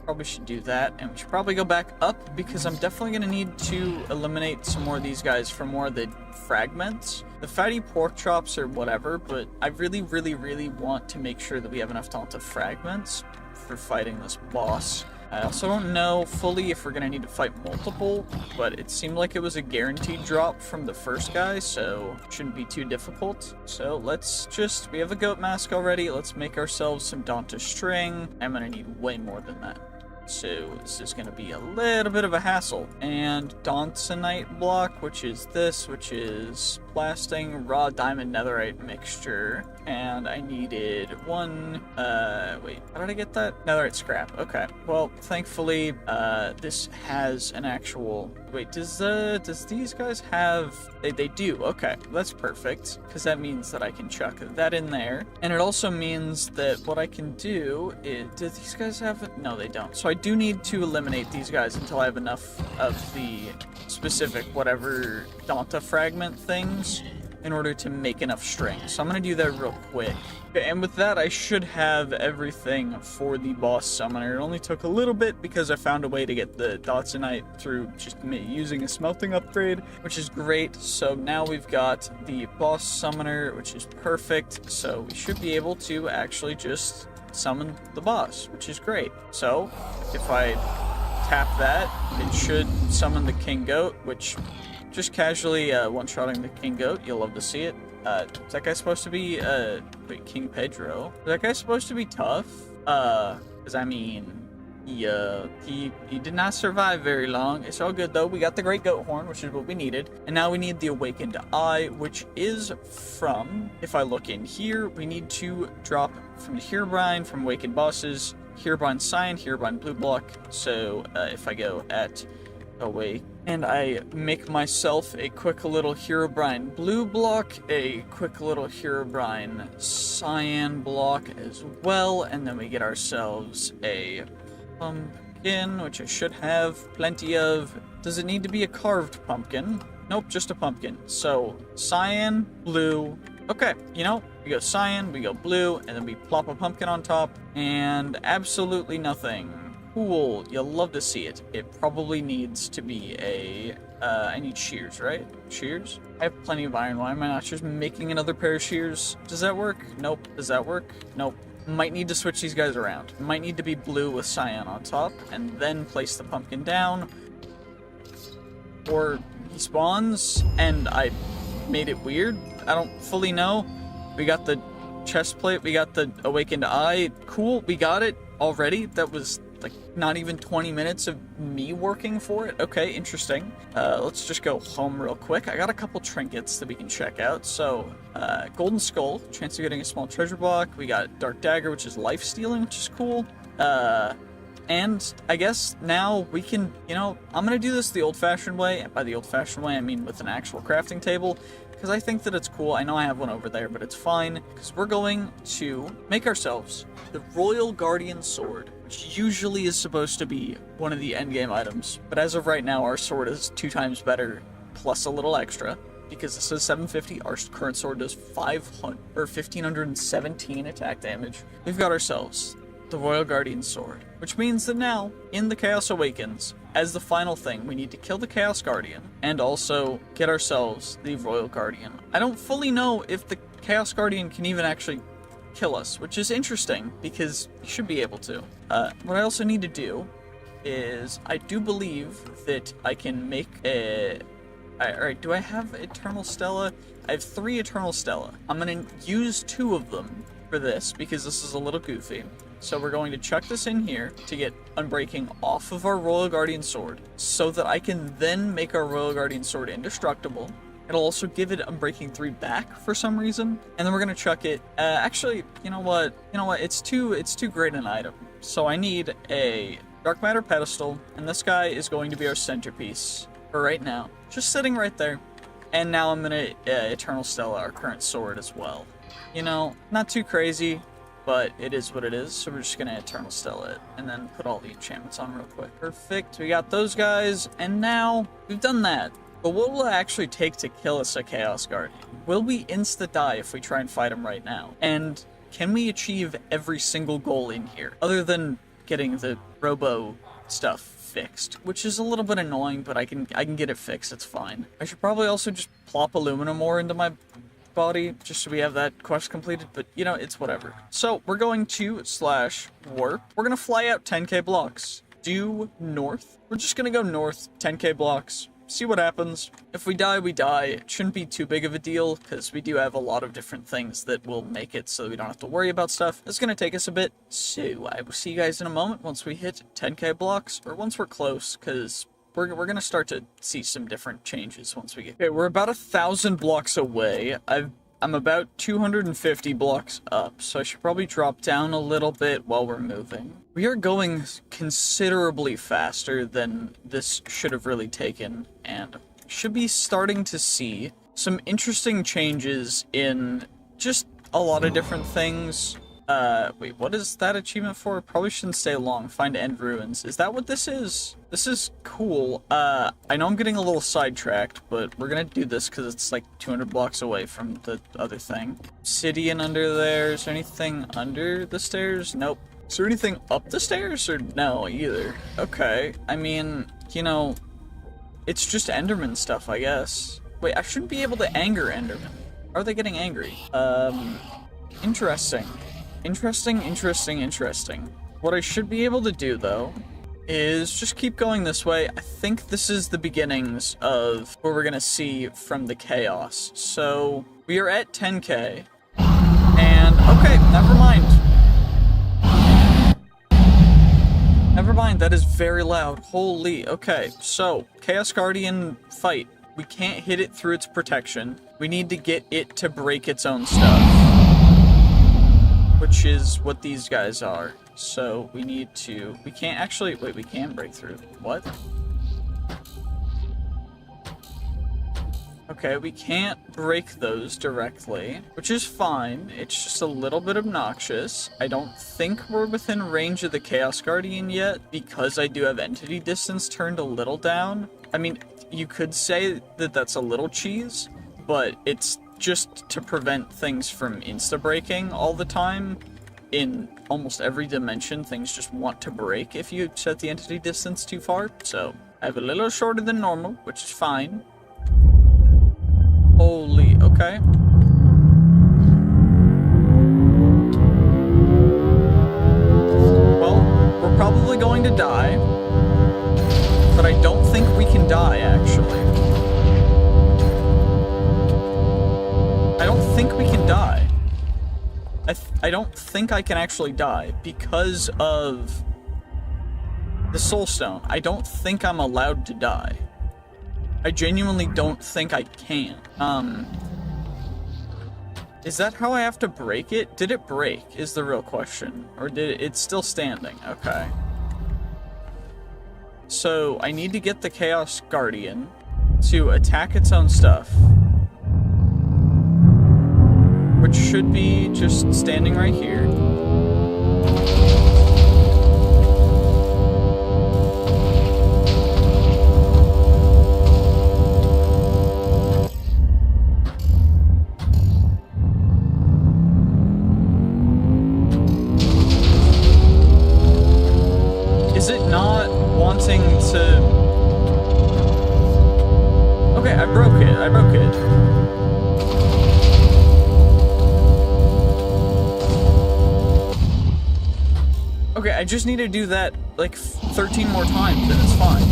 probably should do that, and we should probably go back up, because I'm definitely going to need to eliminate some more of these guys from more of the fragments. The fatty pork chops or whatever, but I really, really, really want to make sure that we have enough Donta fragments for fighting this boss. I also don't know fully if we're going to need to fight multiple, but it seemed like it was a guaranteed drop from the first guy, so it shouldn't be too difficult. So let's just, we have a goat mask already, let's make ourselves some Donta string. I'm going to need way more than that. So this is going to be a little bit of a hassle. And Donsanite block, which is this, which is blasting raw diamond netherite mixture. And I needed one, wait, how did I get that? Netherite scrap, okay. Well, thankfully, this has an actual, wait, does these guys have, they do, okay, that's perfect. Because that means that I can chuck that in there. And it also means that what I can do is, do these guys have it? No, they don't. So I do need to eliminate these guys until I have enough of the specific whatever Donta fragment things in order to make enough string. So I'm going to do that real quick. Okay, and with that, I should have everything for the boss summoner. It only took a little bit because I found a way to get the Donsanite through just using a smelting upgrade, which is great. So now we've got the boss summoner, which is perfect. So we should be able to actually just summon the boss, which is great. So if I tap that, it should summon the King Goat, which just casually one-shotting the King Goat. You'll love to see it. Is that guy supposed to be, wait, King Pedro? Is that guy supposed to be tough? Because I mean, he did not survive very long. It's all good though. We got the Great Goat Horn, which is what we needed. And now we need the Awakened Eye, which is from, if I look in here, we need to drop from the Herobrine, from Awakened Bosses, Herobrine Cyan, Herobrine Blue Block. So if I go at away and I make myself a quick little Herobrine Blue Block, a quick little Herobrine Cyan block as well, and then we get ourselves a pumpkin, which I should have plenty of. Does it need to be a carved pumpkin? Nope, just a pumpkin. So cyan, blue. Okay, you know, we go cyan, we go blue, and then we plop a pumpkin on top, and absolutely nothing. Cool, you'll love to see it. It probably needs to be a, I need shears, right? Shears? I have plenty of iron. Why am I not just making another pair of shears? Does that work? Nope. Does that work? Nope. Might need to switch these guys around. Might need to be blue with cyan on top, and then place the pumpkin down. Or he spawns, and I made it weird. I don't fully know. We got the chest plate, we got the Awakened Eye. Cool, we got it already. That was like not even 20 minutes of me working for it. Okay, interesting. Let's just go home real quick. I got a couple trinkets that we can check out. So, Golden Skull, chance of getting a small treasure block. We got Dark Dagger, which is life stealing, which is cool. And I guess now we can, you know, I'm going to do this the old-fashioned way. And by the old-fashioned way, I mean with an actual crafting table, because I think that it's cool. I know I have one over there, but it's fine, because we're going to make ourselves the Royal Guardian Sword, which usually is supposed to be one of the endgame items. But as of right now, our sword is 2 times better, plus a little extra, because this is 750. Our current sword does 1,517 attack damage. We've got ourselves the Royal Guardian Sword, which means that now, in the Chaos Awakens, as the final thing, we need to kill the Chaos Guardian, and also get ourselves the Royal Guardian. I don't fully know if the Chaos Guardian can even actually kill us, which is interesting, because you should be able to. What I also need to do is, I do believe that I can make a... Alright, do I have Eternal Stella? I have 3 Eternal Stella. I'm gonna use 2 of them for this, because this is a little goofy. So we're going to chuck this in here to get Unbreaking off of our Royal Guardian Sword, so that I can then make our Royal Guardian Sword indestructible. It'll also give it Unbreaking 3 back for some reason, and then we're gonna chuck it. Actually, you know what? It's too great an item. So I need a Dark Matter pedestal, and this guy is going to be our centerpiece for right now, just sitting right there. And now I'm gonna Eternal Stella our current sword as well. You know, not too crazy, but it is what it is, so we're just gonna Eternal Stella it, and then put all the enchantments on real quick. Perfect, we got those guys, and now we've done that. But what will it actually take to kill us a Chaos Guardian? Will we insta-die if we try and fight him right now? And can we achieve every single goal in here, other than getting the robo stuff fixed, which is a little bit annoying, but I can get it fixed, it's fine. I should probably also just plop aluminum ore into my body, just so we have that quest completed, but you know, it's whatever. So we're going to /warp. We're gonna fly out 10k blocks, due north. We're just gonna go north 10k blocks, see what happens. If we die, we die. It shouldn't be too big of a deal, because we do have a lot of different things that will make it so we don't have to worry about stuff. It's gonna take us a bit, so I will see you guys in a moment once we hit 10k blocks, or once we're close, because we're gonna start to see some different changes once we get... Okay, we're about 1,000 blocks away. I'm about 250 blocks up, so I should probably drop down a little bit while we're moving. We are going considerably faster than this should have really taken, and should be starting to see some interesting changes in just a lot of different things. Wait, what is that achievement for? Probably shouldn't stay long. Find End Ruins. Is that what this is? This is cool. I know I'm getting a little sidetracked, but we're gonna do this because it's like 200 blocks away from the other thing. Obsidian under there. Is there anything under the stairs? Nope. Is there anything up the stairs? Or no, either. Okay. I mean, you know, it's just Enderman stuff, I guess. Wait, I shouldn't be able to anger Enderman. How are they getting angry? Interesting. Interesting. What I should be able to do, though, is just keep going this way. I think this is the beginnings of what we're gonna see from the chaos. So, we are at 10k. And, okay, never mind. Never mind, that is very loud. Holy, okay. So, Chaos Guardian fight. We can't hit it through its protection. We need to get it to break its own stuff, which is what these guys are. So we need to... We can't actually... Wait, we can break through. What? Okay, we can't break those directly, which is fine. It's just a little bit obnoxious. I don't think we're within range of the Chaos Guardian yet, because I do have entity distance turned a little down. I mean, you could say that that's a little cheese, but it's just to prevent things from insta-breaking all the time. In almost every dimension, things just want to break if you set the entity distance too far. So, I have a little shorter than normal, which is fine. Holy, okay. Well, we're probably going to die, but I don't think we can die, actually. I don't think we can die. I don't think I can actually die because of The Soul Stone. I don't think I'm allowed to die. I genuinely don't think I can. Is that how I have to break it? Did it break, is the real question. Or it's still standing? Okay. So, I need to get the Chaos Guardian to attack its own stuff. Which should be just standing right here. Is it not wanting to... Okay, I broke it. Okay, I just need to do that, like, 13 more times, and it's fine.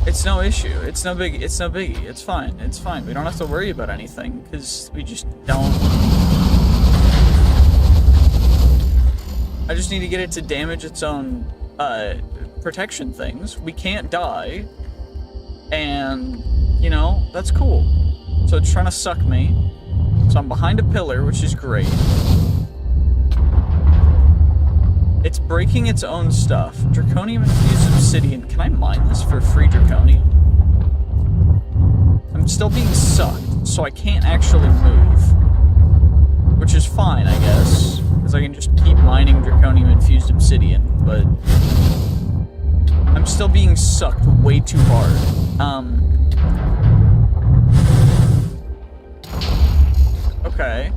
It's no issue. It's no biggie. It's fine. It's fine. We don't have to worry about anything, because we just don't... I just need to get it to damage its own, protection things. We can't die. And, you know, that's cool. So it's trying to suck me. So I'm behind a pillar, which is great. It's breaking its own stuff. Draconium infused obsidian. Can I mine this for free draconium? I'm still being sucked, so I can't actually move. Which is fine, I guess. Because I can just keep mining draconium infused obsidian, but... I'm still being sucked way too hard. Okay.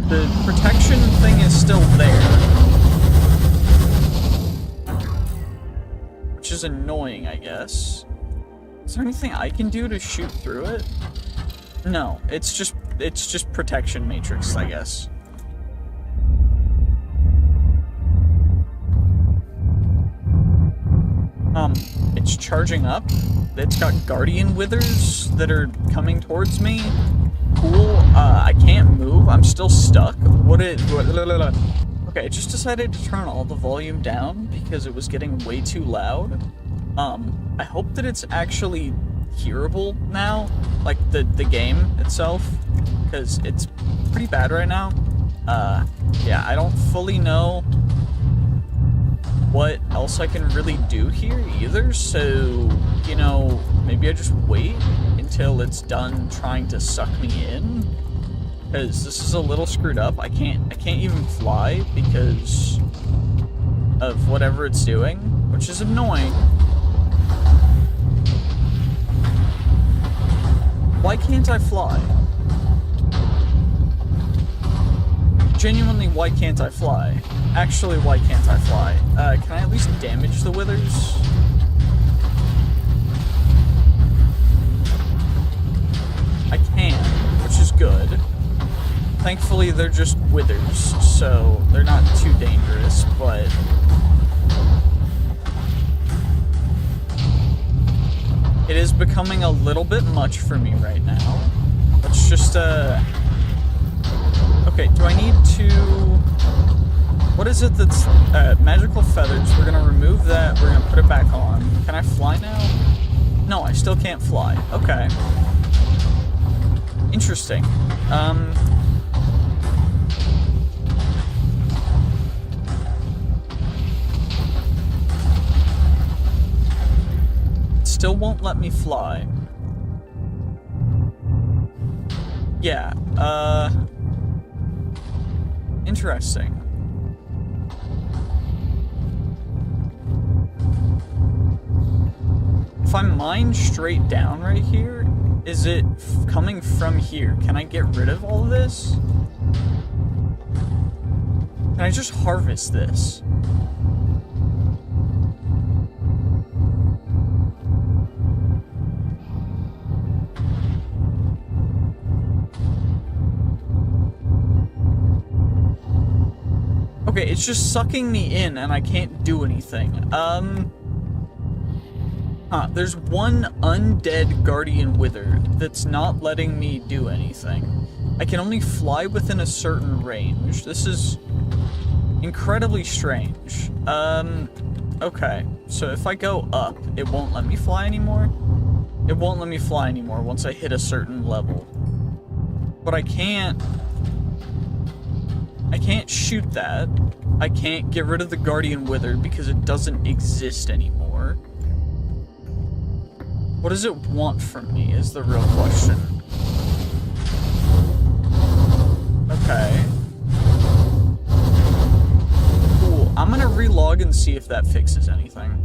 The protection thing is still there. Which is annoying, I guess. Is there anything I can do to shoot through it? No, it's just protection matrix, I guess. It's charging up. It's got guardian withers that are coming towards me. Cool. I can't move. I'm still stuck. Okay, I just decided to turn all the volume down because it was getting way too loud. I hope that it's actually hearable now, like the game itself, because it's pretty bad right now. Yeah, I don't fully know what else I can really do here either, so, you know, maybe I just wait until it's done trying to suck me in, because this is a little screwed up. I can't even fly because of whatever it's doing, which is annoying. Why can't I fly? Genuinely, why can't I fly? Actually, why can't I fly? Can I at least damage the withers? I can, which is good. Thankfully, they're just withers, so they're not too dangerous, but... It is becoming a little bit much for me right now. Let's just, Okay, do I need to... What is it that's... magical feathers. We're gonna remove that. We're gonna put it back on. Can I fly now? No, I still can't fly. Okay. Interesting. Still won't let me fly. Yeah, interesting. If I mine straight down right here, is it coming from here? Can I get rid of all of this? Can I just harvest this? Okay, it's just sucking me in and I can't do anything. There's one undead guardian wither that's not letting me do anything. I can only fly within a certain range. This is Incredibly strange. Okay. So if I go up, it won't let me fly anymore? It won't let me fly anymore once I hit a certain level. But I can't shoot that. I can't get rid of the Guardian Wither because it doesn't exist anymore. What does it want from me is the real question. Okay. Cool. I'm gonna relog and see if that fixes anything.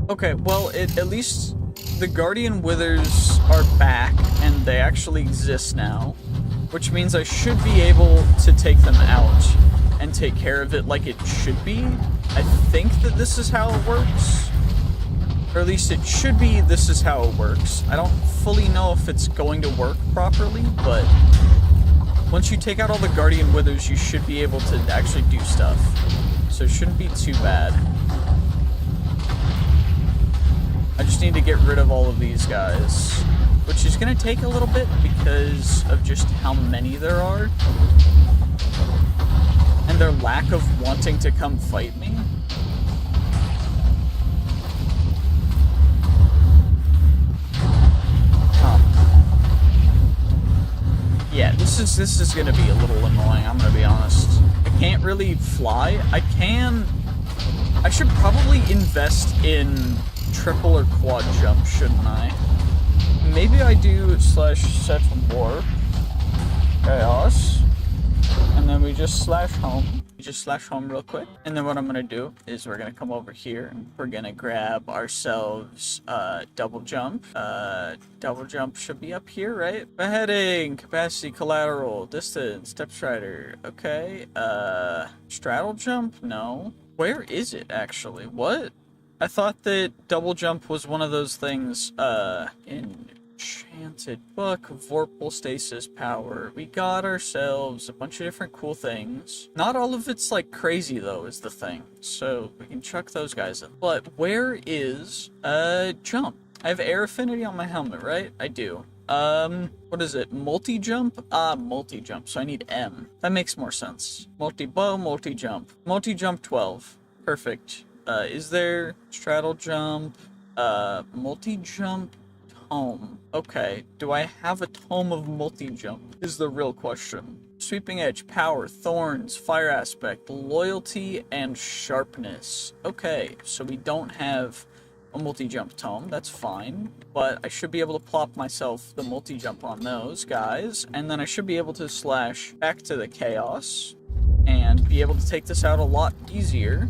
Okay, well, at least the Guardian Withers are back and they actually exist now, which means I should be able to take them out and take care of it like it should be. I think that this is how it works. Or at least it should be this is how it works. I don't fully know if it's going to work properly, but once you take out all the Guardian Withers, you should be able to actually do stuff. So it shouldn't be too bad. I just need to get rid of all of these guys, which is going to take a little bit because of just how many there are. And their lack of wanting to come fight me. Yeah, this is gonna be a little annoying, I'm gonna be honest. I can't really fly. I should probably invest in triple or quad jump, shouldn't I? Maybe I do slash set warp. Chaos. And then we just slash home. We just slash home real quick. And then what I'm gonna do is we're gonna come over here and we're gonna grab ourselves double jump. Double jump should be up here, right? Beheading, capacity, collateral, distance, step strider. Okay. Straddle jump? No. Where is it actually? What? I thought that double jump was one of those things in Enchanted Book, Vorpal Stasis Power. We got ourselves a bunch of different cool things. Not all of it's like crazy though is the thing. So we can chuck those guys in. But where is jump? I have air affinity on my helmet, right? I do. What is it? Multi-jump? Multi-jump. So I need M. That makes more sense. Multi-bow, multi-jump. Multi-jump 12. Perfect. Is there straddle jump? Multi-jump? Tome. Okay, do I have a tome of multi-jump is the real question. Sweeping edge, power, thorns, fire aspect, loyalty, and sharpness. Okay, so we don't have a multi-jump tome, that's fine, but I should be able to plop myself the multi-jump on those guys, and then I should be able to slash back to the chaos and be able to take this out a lot easier.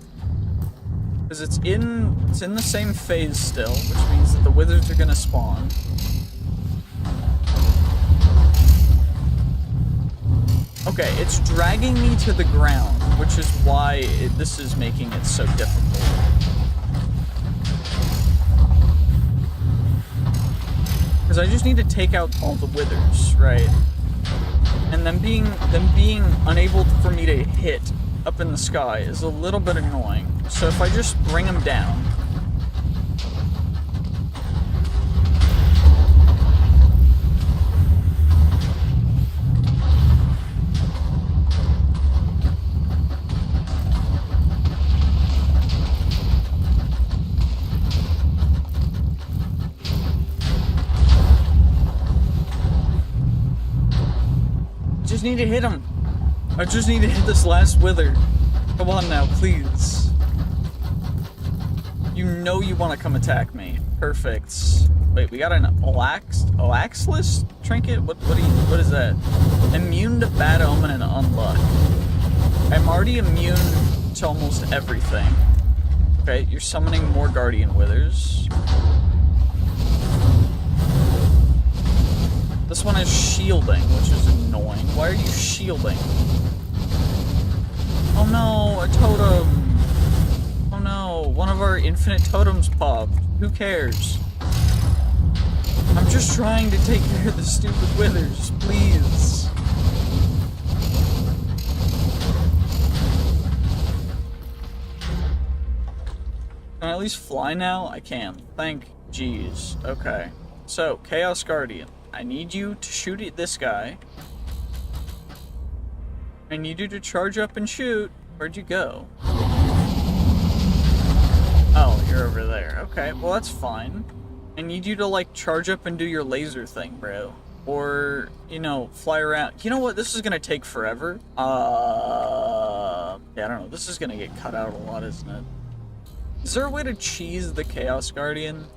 Because it's in the same phase still, which means that the withers are gonna spawn. Okay, it's dragging me to the ground, which is why this is making it so difficult. Because I just need to take out all the withers, right? And them being unable for me to hit up in the sky is a little bit annoying. So if I just bring them down. Just need to hit him. I just need to hit this last wither. Come on now, please. You know you want to come attack me. Perfect. Wait, we got an Oaxless trinket? What is that? Immune to bad omen and unluck. I'm already immune to almost everything. Okay, you're summoning more Guardian Withers. This one is shielding, which is annoying. Why are you shielding? Oh no, a totem! Oh no, one of our infinite totems popped. Who cares? I'm just trying to take care of the stupid withers, please. Can I at least fly now? I can. Thank jeez. Okay. So, Chaos Guardian. I need you to shoot at this guy. I need you to charge up and shoot. Where'd you go? Oh, you're over there. Okay, well that's fine. I need you to like charge up and do your laser thing, bro. Or, you know, fly around. You know what? This is gonna take forever. Yeah, I don't know. This is gonna get cut out a lot, isn't it? Is there a way to cheese the Chaos Guardian?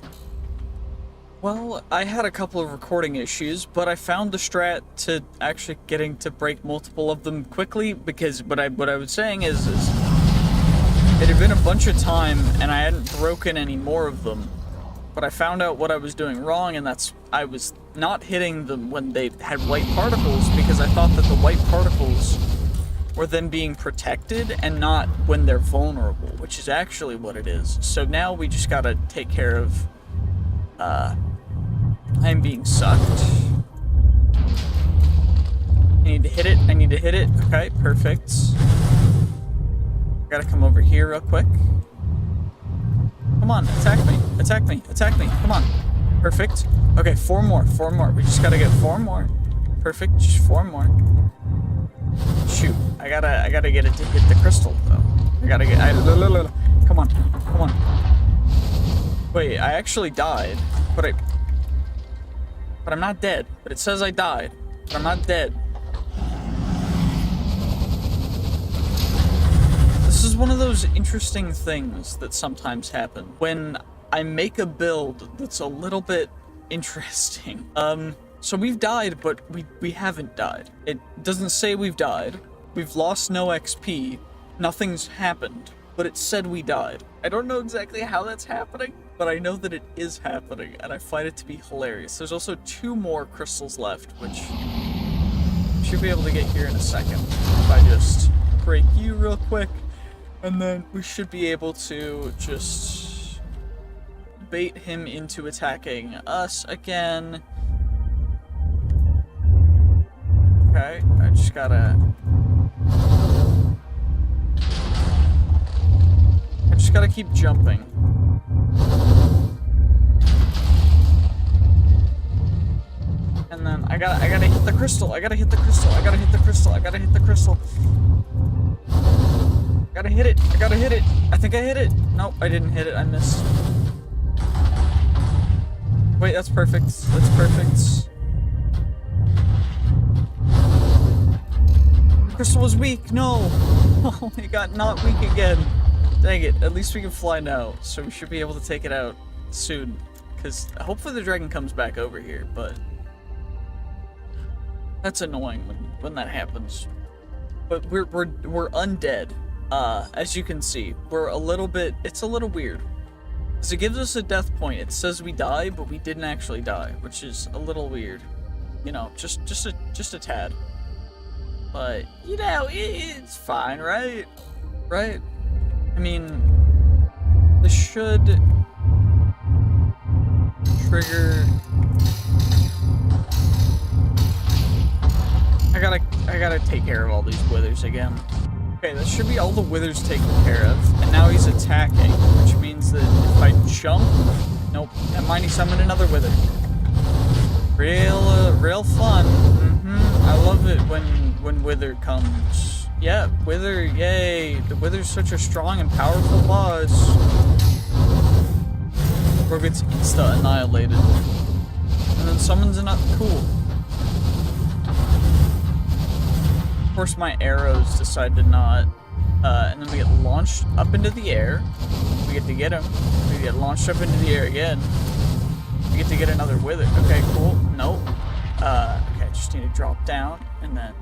Well, I had a couple of recording issues, but I found the strat to actually getting to break multiple of them quickly, because what I was saying is it had been a bunch of time and I hadn't broken any more of them. But I found out what I was doing wrong, and that's I was not hitting them when they had white particles, because I thought that the white particles were then being protected and not when they're vulnerable, which is actually what it is. So now we just gotta take care of I'm being sucked. I need to hit it. I need to hit it. Okay, perfect. Gotta come over here real quick. Come on, attack me. Attack me. Attack me. Come on. Perfect. Okay, 4 more. 4 more. We just gotta get 4 more. Perfect. Just 4 more. Shoot. I gotta get it to hit the crystal, though. I gotta get... Come on. Come on. Wait, I actually died. But I'm not dead. But it says I died. But I'm not dead. This is one of those interesting things that sometimes happen when I make a build that's a little bit interesting. So we've died, but we haven't died. It doesn't say we've died. We've lost no XP. Nothing's happened. But it said we died. I don't know exactly how that's happening, but I know that it is happening, and I find it to be hilarious. There's also 2 more crystals left, which I should be able to get here in a second. If I just break you real quick, and then we should be able to just bait him into attacking us again. Okay, I just gotta keep jumping. And then I gotta hit the crystal. I gotta hit the crystal. I gotta hit the crystal. I gotta hit the crystal. I gotta hit it. I gotta hit it. I think I hit it. Nope, I didn't hit it. I missed. Wait, that's perfect. That's perfect. Crystal was weak. No. Oh, it got not weak again. Dang it. At least we can fly now, so we should be able to take it out soon. Because hopefully the dragon comes back over here, but that's annoying when that happens. But we're undead. As you can see, we're a little bit. It's a little weird. Because it gives us a death point. It says we die, but we didn't actually die, which is a little weird. You know, just a tad. But you know, it's fine, right? Right? I mean, this should trigger. I gotta take care of all these withers again. Okay, that should be all the withers taken care of. And now he's attacking, which means that if I jump... Nope, never mind, he summoned another wither. Real fun. I love it when wither comes. Yeah, wither, yay. The wither's such a strong and powerful boss. Or gets insta-annihilated. And then summons another... Cool. Of course, my arrows decide to not. And then we get launched up into the air. We get to get him. We get launched up into the air again. We get to get another wither. Okay, cool. Nope. Okay, I just need to drop down and then.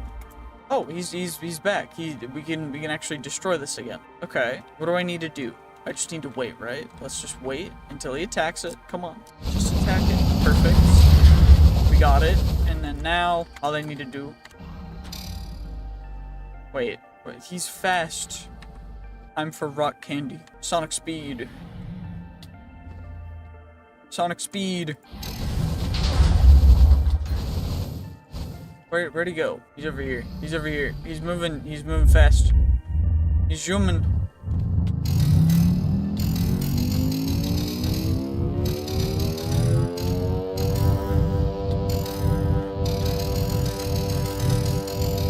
Oh, he's back. We can actually destroy this again. Okay. What do I need to do? I just need to wait, right? Let's just wait until he attacks it. Come on. Just attack it. Perfect. We got it. And then now all I need to do. Wait, he's fast. Time for rock candy. Sonic speed. Sonic speed. Where'd he go? He's over here. He's over here. He's moving fast. He's zooming.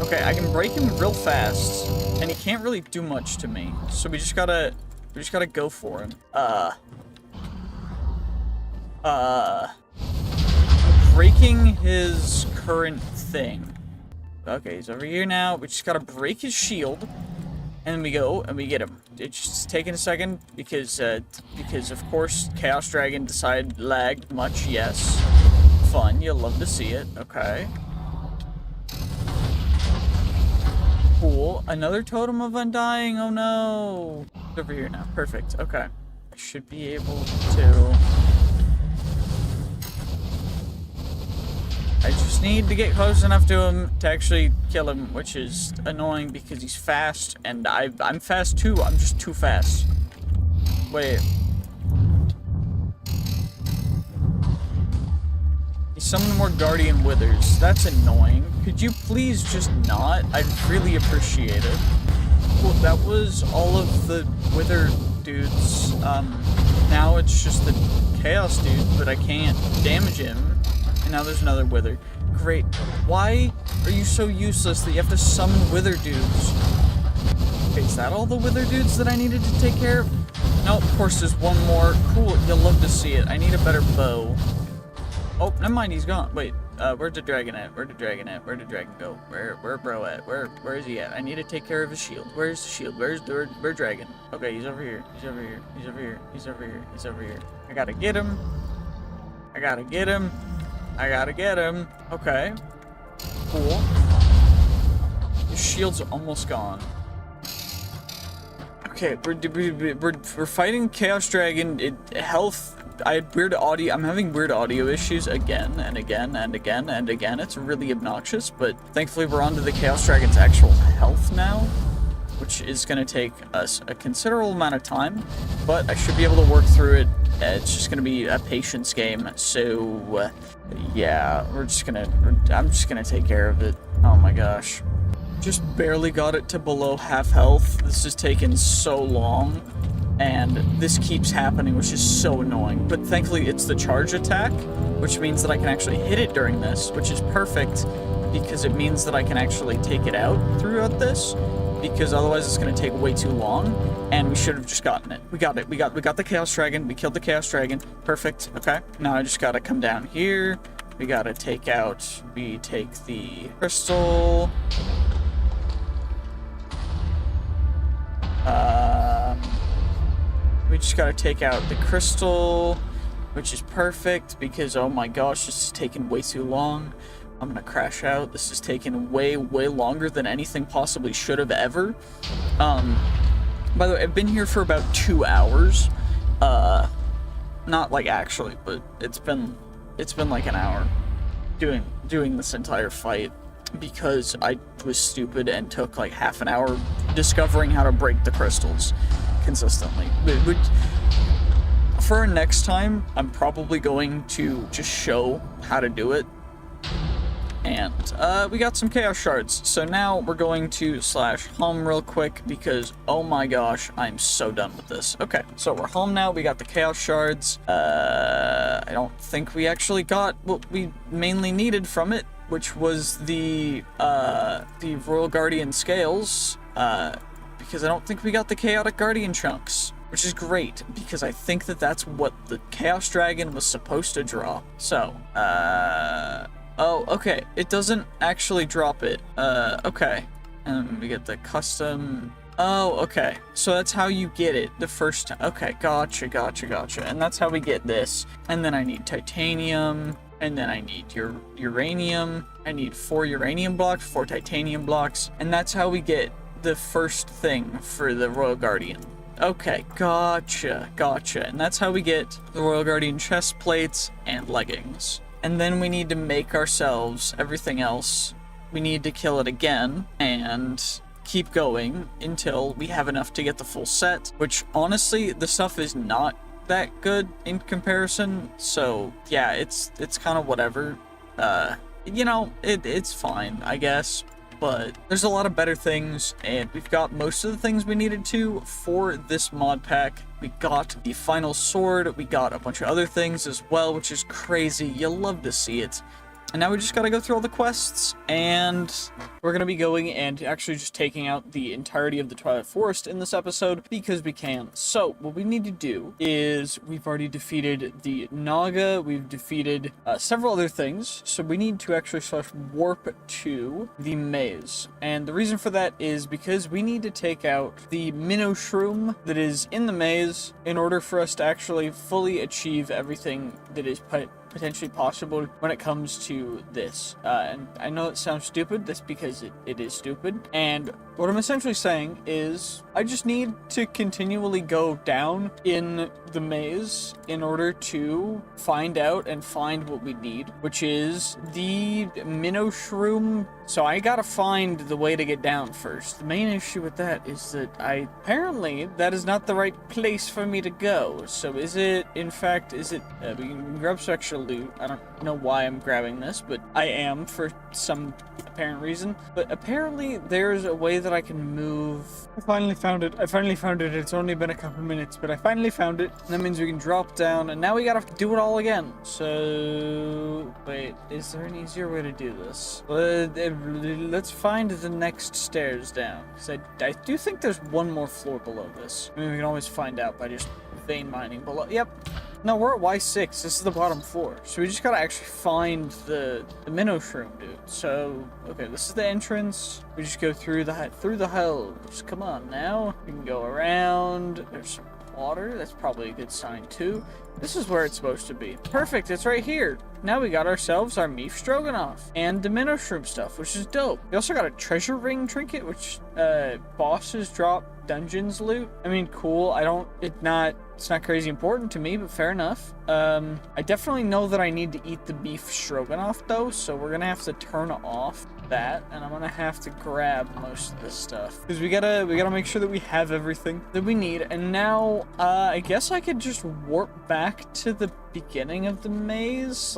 Okay, I can break him real fast, and he can't really do much to me. So we just gotta go for him. Breaking his current thing. Okay, he's over here now. We just gotta break his shield, and then we go and we get him. It's just taking a second because of course Chaos Dragon decided lagged much. Yes, fun. You'll love to see it. Okay. Cool. Another Totem of Undying. Oh no. It's over here now. Perfect. Okay. I should be able to. I just need to get close enough to him to actually kill him, which is annoying because he's fast, and I'm fast too. I'm just too fast. Wait. He summoned more Guardian Withers. That's annoying. Could you please just not? I'd really appreciate it. Well, that was all of the Wither dudes. Now it's just the Chaos dude, but I can't damage him. And now there's another Wither. Great. Why are you so useless that you have to summon Wither dudes? Okay, is that all the Wither dudes that I needed to take care of? No, of course there's one more. Cool, you'll love to see it. I need a better bow. Oh, never mind, he's gone. Wait, where'd the dragon at? Where'd the dragon at? Where'd the dragon go? Where bro at? Where is he at? I need to take care of his shield. Where's the shield? Where's dragon? Okay, he's over here. He's over here. He's over here. He's over here. He's over here. I gotta get him. I gotta get him. I gotta get him. Okay. Cool. His shield's almost gone. Okay, we're fighting Chaos Dragon. Health. I had weird audio. I'm having weird audio issues again and again and again and again. It's really obnoxious, but thankfully we're onto the Chaos Dragon's actual health now, which is going to take us a considerable amount of time, but I should be able to work through it. It's just going to be a patience game, so yeah, I'm just going to take care of it. Oh my gosh. Just barely got it to below half health. This has taken so long, and this keeps happening, which is so annoying. But thankfully it's the charge attack, which means that I can actually hit it during this, which is perfect, because it means that I can actually take it out throughout this, because otherwise it's going to take way too long, and we should have just gotten it. We got it. We got the Chaos Dragon. We killed the Chaos Dragon. Perfect. Okay. Now I just got to come down here. We got to take out... We take the crystal. We just got to take out the crystal, which is perfect, because oh my gosh, this is taking way too long. I'm gonna crash out. This is taking way longer than anything possibly should have ever. By the way, I've been here for about 2 hours. Not like actually, but it's been like an hour doing this entire fight, because I was stupid and took like half an hour discovering how to break the crystals consistently. For our next time, I'm probably going to just show how to do it. And we got some chaos shards, so now we're going to /home real quick, because oh my gosh, I'm so done with this. Okay, so we're home now. We got the chaos shards. I don't think we actually got what we mainly needed from it, which was the Royal Guardian scales, because I don't think we got the Chaotic Guardian chunks, which is great, because I think that that's what the Chaos Dragon was supposed to draw. So, oh, okay, it doesn't actually drop it. Okay, and we get the custom... Oh, okay, so that's how you get it the first time. Okay, gotcha, and that's how we get this. And then I need titanium, and then I need your uranium. I need 4 uranium blocks, 4 titanium blocks, and that's how we get the first thing for the Royal Guardian. Okay, gotcha, and that's how we get the Royal Guardian chest plates and leggings. And then we need to make ourselves everything else. We need to kill it again and keep going until we have enough to get the full set, which honestly, the stuff is not that good in comparison, so yeah, it's kind of whatever. You know, it's fine, I guess, but there's a lot of better things, and we've got most of the things we needed to for this mod pack. We got the final sword, we got a bunch of other things as well, which is crazy. You'll love to see it. And now we just gotta go through all the quests, and we're gonna be going and actually just taking out the entirety of the Twilight Forest in this episode, because we can. So, what we need to do is, we've already defeated the Naga, we've defeated several other things, so we need to actually warp to the maze. And the reason for that is because we need to take out the minnow shroom that is in the maze in order for us to actually fully achieve everything that is potentially possible when it comes to this. And I know it sounds stupid, that's because it is stupid. And what I'm essentially saying is I just need to continually go down in the maze in order to find out and find what we need, which is the minnow shroom. So I gotta find the way to get down first. The main issue with that is that apparently that is not the right place for me to go. So is it, in fact, we can grab some extra loot. I don't know why I'm grabbing this, but I am for some apparent reason. But apparently there's a way that I can move. I finally found it. It's only been a couple minutes, but I finally found it. That means we can drop down, and now we gotta do it all again. So, wait, is there an easier way to do this? Let's find the next stairs down, because I do think there's one more floor below this. I mean, we can always find out by just vein mining below. Yep. No, we're at Y6. This is the bottom floor. So we just gotta actually find the minnow shroom, dude. So, okay, this is the entrance. We just go through the holes. Come on now. We can go around. There's some water. That's probably a good sign too. This is where it's supposed to be. Perfect, it's right here. Now we got ourselves our meat stroganoff and the minnow shroom stuff, which is dope. We also got a treasure ring trinket, which bosses drop dungeons loot. I mean, cool. It's not crazy important to me, but fair enough. I definitely know that I need to eat the beef stroganoff though, so we're gonna have to turn off that, and I'm gonna have to grab most of this stuff because we gotta make sure that we have everything that we need. And now I guess I could just warp back to the beginning of the maze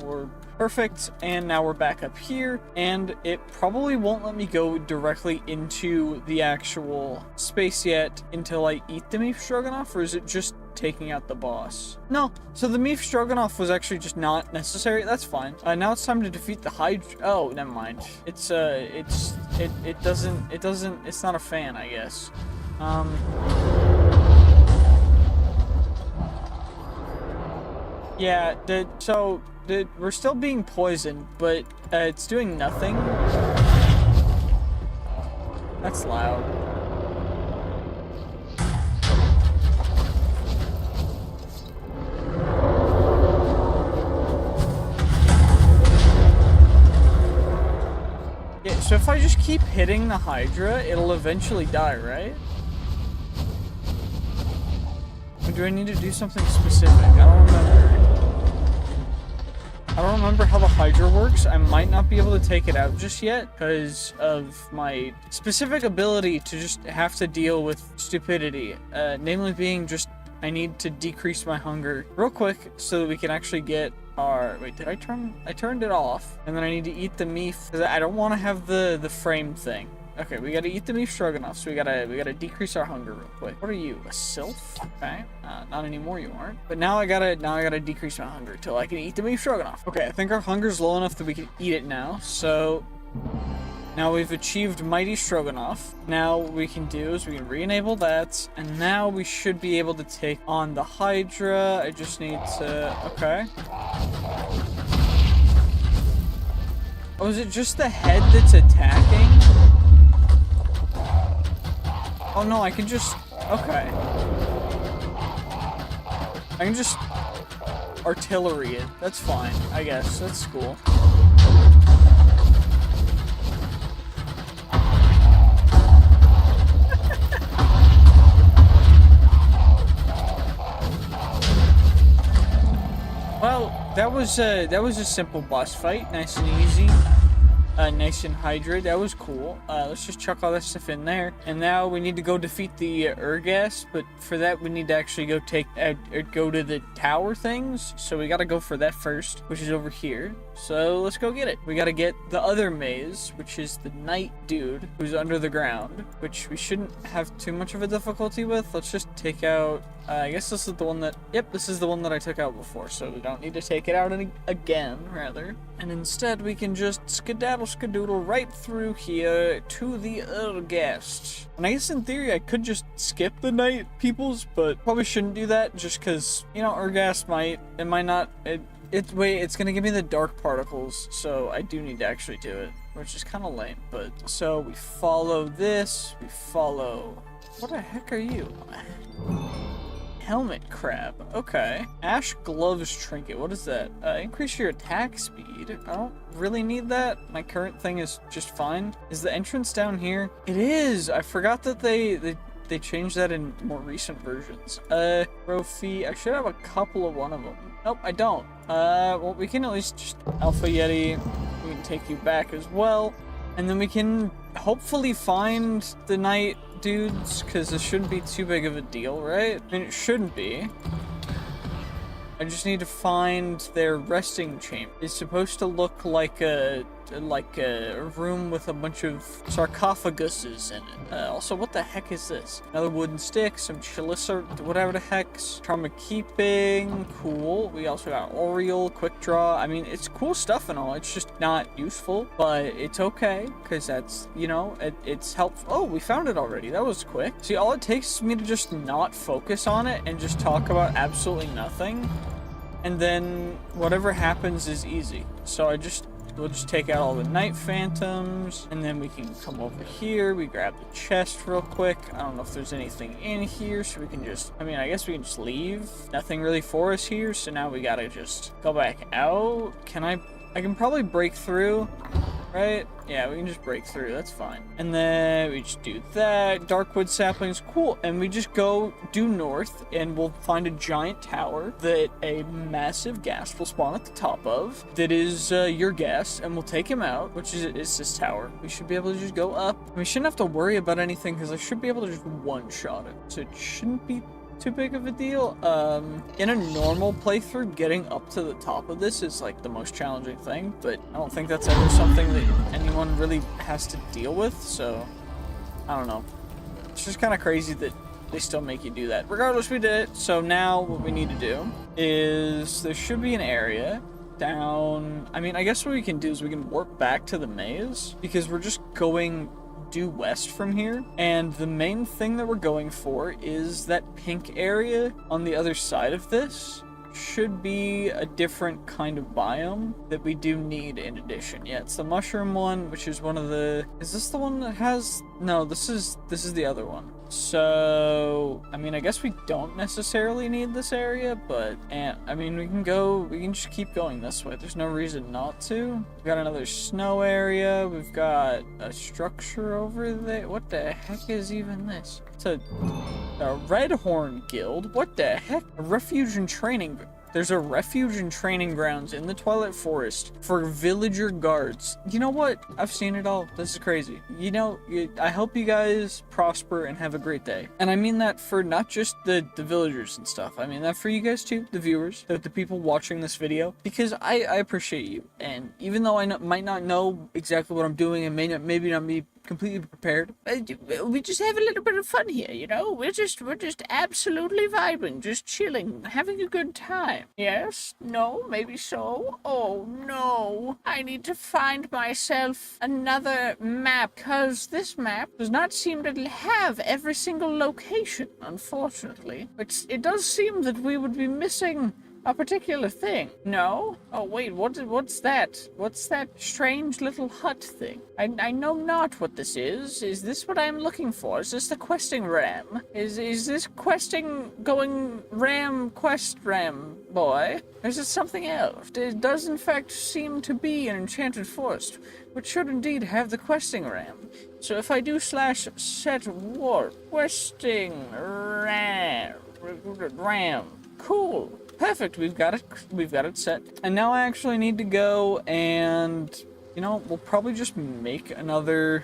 or perfect, and now we're back up here, and it probably won't let me go directly into the actual space yet until I eat the beef stroganoff. Or is it just taking out the boss? No, so the beef stroganoff was actually just not necessary. That's fine. Now it's time to defeat the Hydra. Oh, never mind. It's not a fan, I guess. Yeah, we're still being poisoned, but it's doing nothing. That's loud. Yeah, so if I just keep hitting the Hydra, it'll eventually die, right? Or do I need to do something specific? I don't remember how the Hydra works. I might not be able to take it out just yet because of my specific ability to just have to deal with stupidity. Namely being just, I need to decrease my hunger real quick so that we can actually get our... Wait, I turned it off. And then I need to eat the meat because I don't want to have the frame thing. Okay, we gotta eat the beef stroganoff, so we gotta decrease our hunger real quick. What are you, a sylph? Okay, not anymore, you aren't. But now I gotta decrease my hunger till I can eat the beef stroganoff. Okay, I think our hunger's low enough that we can eat it now. So now we've achieved mighty stroganoff. Now what we can do is we can re-enable that, and now we should be able to take on the Hydra. I just need to... Okay. Oh, is it just the head that's attacking? Oh no, I can just... Okay. I can just... artillery it. That's fine, I guess. That's cool. Well, that was a simple boss fight. Nice and easy. Nice and Hydra. That was cool. Let's just chuck all that stuff in there. And now we need to go defeat the Urgas, but for that we need to actually go go to the tower things. So we gotta go for that first, which is over here. So let's go get it. We gotta get the other maze, which is the night dude who's under the ground, which we shouldn't have too much of a difficulty with. Let's just take out I guess this is the one that, yep, this is the one that I took out before, so we don't need to take it out again, rather. And instead, we can just skedaddle right through here to the Urgast. And I guess in theory, I could just skip the night peoples, but probably shouldn't do that, just because, you know, Urgast might not, it's gonna give me the dark particles, so I do need to actually do it, which is kind of lame, but, so we follow this, what the heck are you? Helmet crab. Okay. Ash gloves trinket. What is that? Increase your attack speed. I don't really need that. My current thing is just fine. Is the entrance down here? It is! I forgot that they changed that in more recent versions. Trophy. I should have a couple of one of them. Nope, I don't. Well, we can at least just Alpha Yeti. We can take you back as well. And then we can hopefully find the night dudes, because this shouldn't be too big of a deal, right? I mean, it shouldn't be. I just need to find their resting chamber. It's supposed to look like a room with a bunch of sarcophaguses in it. Also, what the heck is this? Another wooden stick, some chalissa, whatever the heck's. Trauma keeping, cool. We also got Oriole, quick draw. I mean, it's cool stuff and all. It's just not useful, but it's okay, because that's, you know, it's helpful. Oh, we found it already. That was quick. See, all it takes is me to just not focus on it and just talk about absolutely nothing. And then whatever happens is easy. So we'll just take out all the night phantoms, and then we can come over here. We grab the chest real quick. I don't know if there's anything in here, so we can just, I mean, I guess we can just leave. Nothing really for us here, so now we gotta just go back out. I can probably break through, right? Yeah, we can just break through, that's fine. And then we just do that. Darkwood saplings, cool. And we just go due north, and we'll find a giant tower that a massive ghast will spawn at the top of. That is your ghast, and we'll take him out, which is this tower. We should be able to just go up. And we shouldn't have to worry about anything, because I should be able to just one-shot it. So it shouldn't be too big of a deal. In a normal playthrough, getting up to the top of this is like the most challenging thing, but I don't think that's ever something that anyone really has to deal with, so I don't know. It's just kind of crazy that they still make you do that. Regardless, we did it, so now what we need to do is there should be an area down. I mean, I guess what we can do is we can warp back to the maze, because we're just going due west from here, and the main thing that we're going for is that pink area on the other side of this. Should be a different kind of biome that we do need in addition. Yeah, it's the mushroom one, which is one of the... Is this the one that has... No, this is the other one. So, I mean, I guess we don't necessarily need this area, but, I mean, we can just keep going this way. There's no reason not to. We've got another snow area. We've got a structure over there. What the heck is even this? It's a Redhorn Guild. What the heck? A refuge and training. There's a refuge and training grounds in the Twilight Forest for villager guards. You know what? I've seen it all. This is crazy. You know, I hope you guys prosper and have a great day. And I mean that for not just the villagers and stuff. I mean that for you guys too, the viewers, the people watching this video, because I appreciate you. And even though I might not know exactly what I'm doing and maybe not be completely prepared, we just have a little bit of fun here, you know? We're just absolutely vibing, just chilling, having a good time. Yes? No? Maybe so? Oh no, I need to find myself another map, because this map does not seem to have every single location, unfortunately. It does seem that we would be missing a particular thing. No? Oh wait, what's that? What's that strange little hut thing? I know not what this is. Is this what I'm looking for? Is this the questing ram? Is this questing going ram quest ram boy? Or is it something else? It does in fact seem to be an enchanted forest, which should indeed have the questing ram. So if I do /set warp questing ram, cool. Perfect, we've got it set. And now I actually need to go and, you know, we'll probably just make another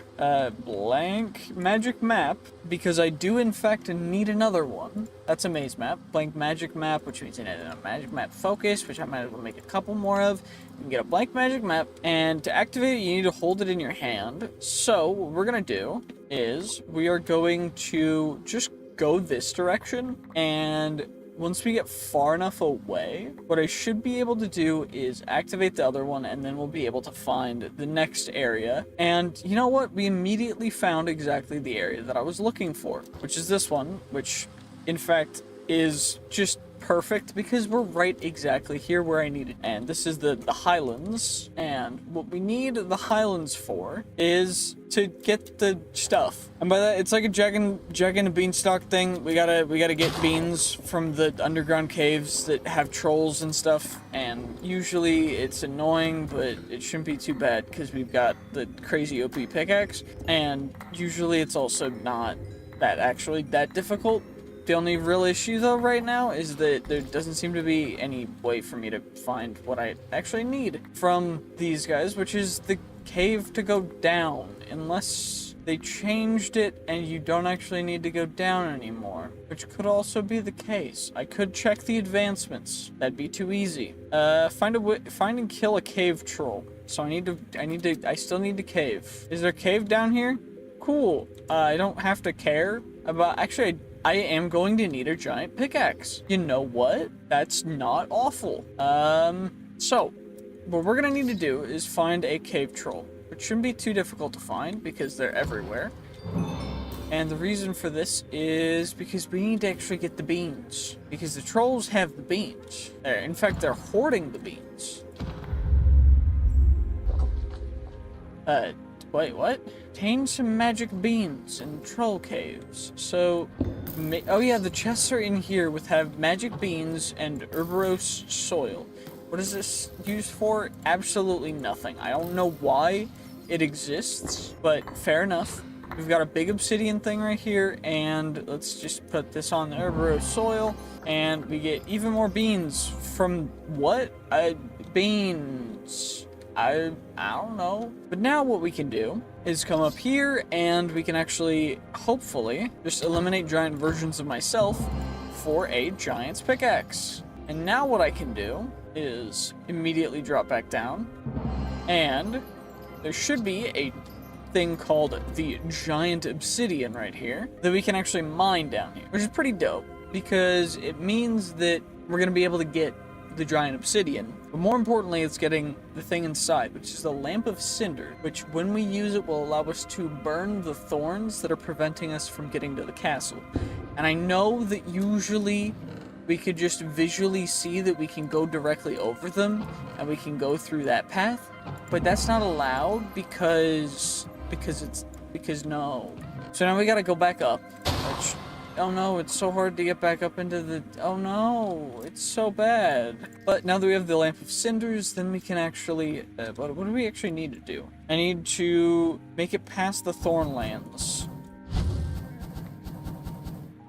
blank magic map, because I do in fact need another one. That's a maze map, blank magic map, which means a magic map focus, which I might as well make a couple more of. You can get a blank magic map, and to activate it, you need to hold it in your hand. So what we're gonna do is we are going to just go this direction, and once we get far enough away, what I should be able to do is activate the other one, and then we'll be able to find the next area. And you know what? We immediately found exactly the area that I was looking for, which is this one, which in fact is just perfect because we're right exactly here where I need it. And this is the Highlands, and what we need the Highlands for is to get the stuff. And by that, it's like a Jack and a Beanstalk thing. We gotta get beans from the underground caves that have trolls and stuff, and usually it's annoying, but it shouldn't be too bad because we've got the crazy OP pickaxe, and usually it's also not that difficult. The only real issue, though, right now is that there doesn't seem to be any way for me to find what I actually need from these guys, which is the cave to go down, unless they changed it and you don't actually need to go down anymore, which could also be the case. I could check the advancements. That'd be too easy. Find and kill a cave troll. So I still need to cave. Is there a cave down here? Cool. I don't have to care about, actually, I am going to need a giant pickaxe. You know what? That's not awful. So, what we're gonna need to do is find a cave troll, which shouldn't be too difficult to find because they're everywhere. And the reason for this is because we need to actually get the beans, because the trolls have the beans. In fact, they're hoarding the beans. Wait, what? Obtain some magic beans in troll caves. So, oh yeah, the chests are in here have magic beans and herbaceous soil. What is this used for? Absolutely nothing. I don't know why it exists, but fair enough. We've got a big obsidian thing right here, and let's just put this on the herbaceous soil, and we get even more beans from what? Beans. I don't know. But now what we can do is come up here and we can actually, hopefully, just eliminate giant versions of myself for a giant's pickaxe. And now what I can do is immediately drop back down, and there should be a thing called the giant obsidian right here that we can actually mine down here, which is pretty dope because it means that we're going to be able to get the giant obsidian, but more importantly, it's getting the thing inside, which is the lamp of cinder, which when we use it will allow us to burn the thorns that are preventing us from getting to the castle. And I know that usually we could just visually see that we can go directly over them and we can go through that path, but that's not allowed because no. So now we gotta go back up, which, oh no, it's so hard to get back up into the... Oh no, it's so bad. But now that we have the Lamp of Cinders, then we can actually... what do we actually need to do? I need to make it past the Thornlands.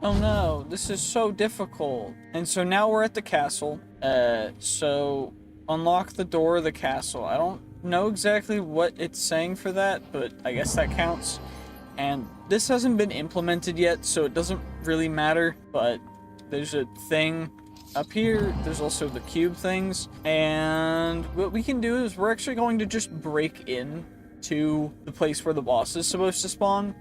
Oh no, this is so difficult. And so now we're at the castle. So unlock the door of the castle. I don't know exactly what it's saying for that, but I guess that counts. And this hasn't been implemented yet, so it doesn't really matter, but there's a thing up here. There's also the cube things. And what we can do is we're actually going to just break in to the place where the boss is supposed to spawn.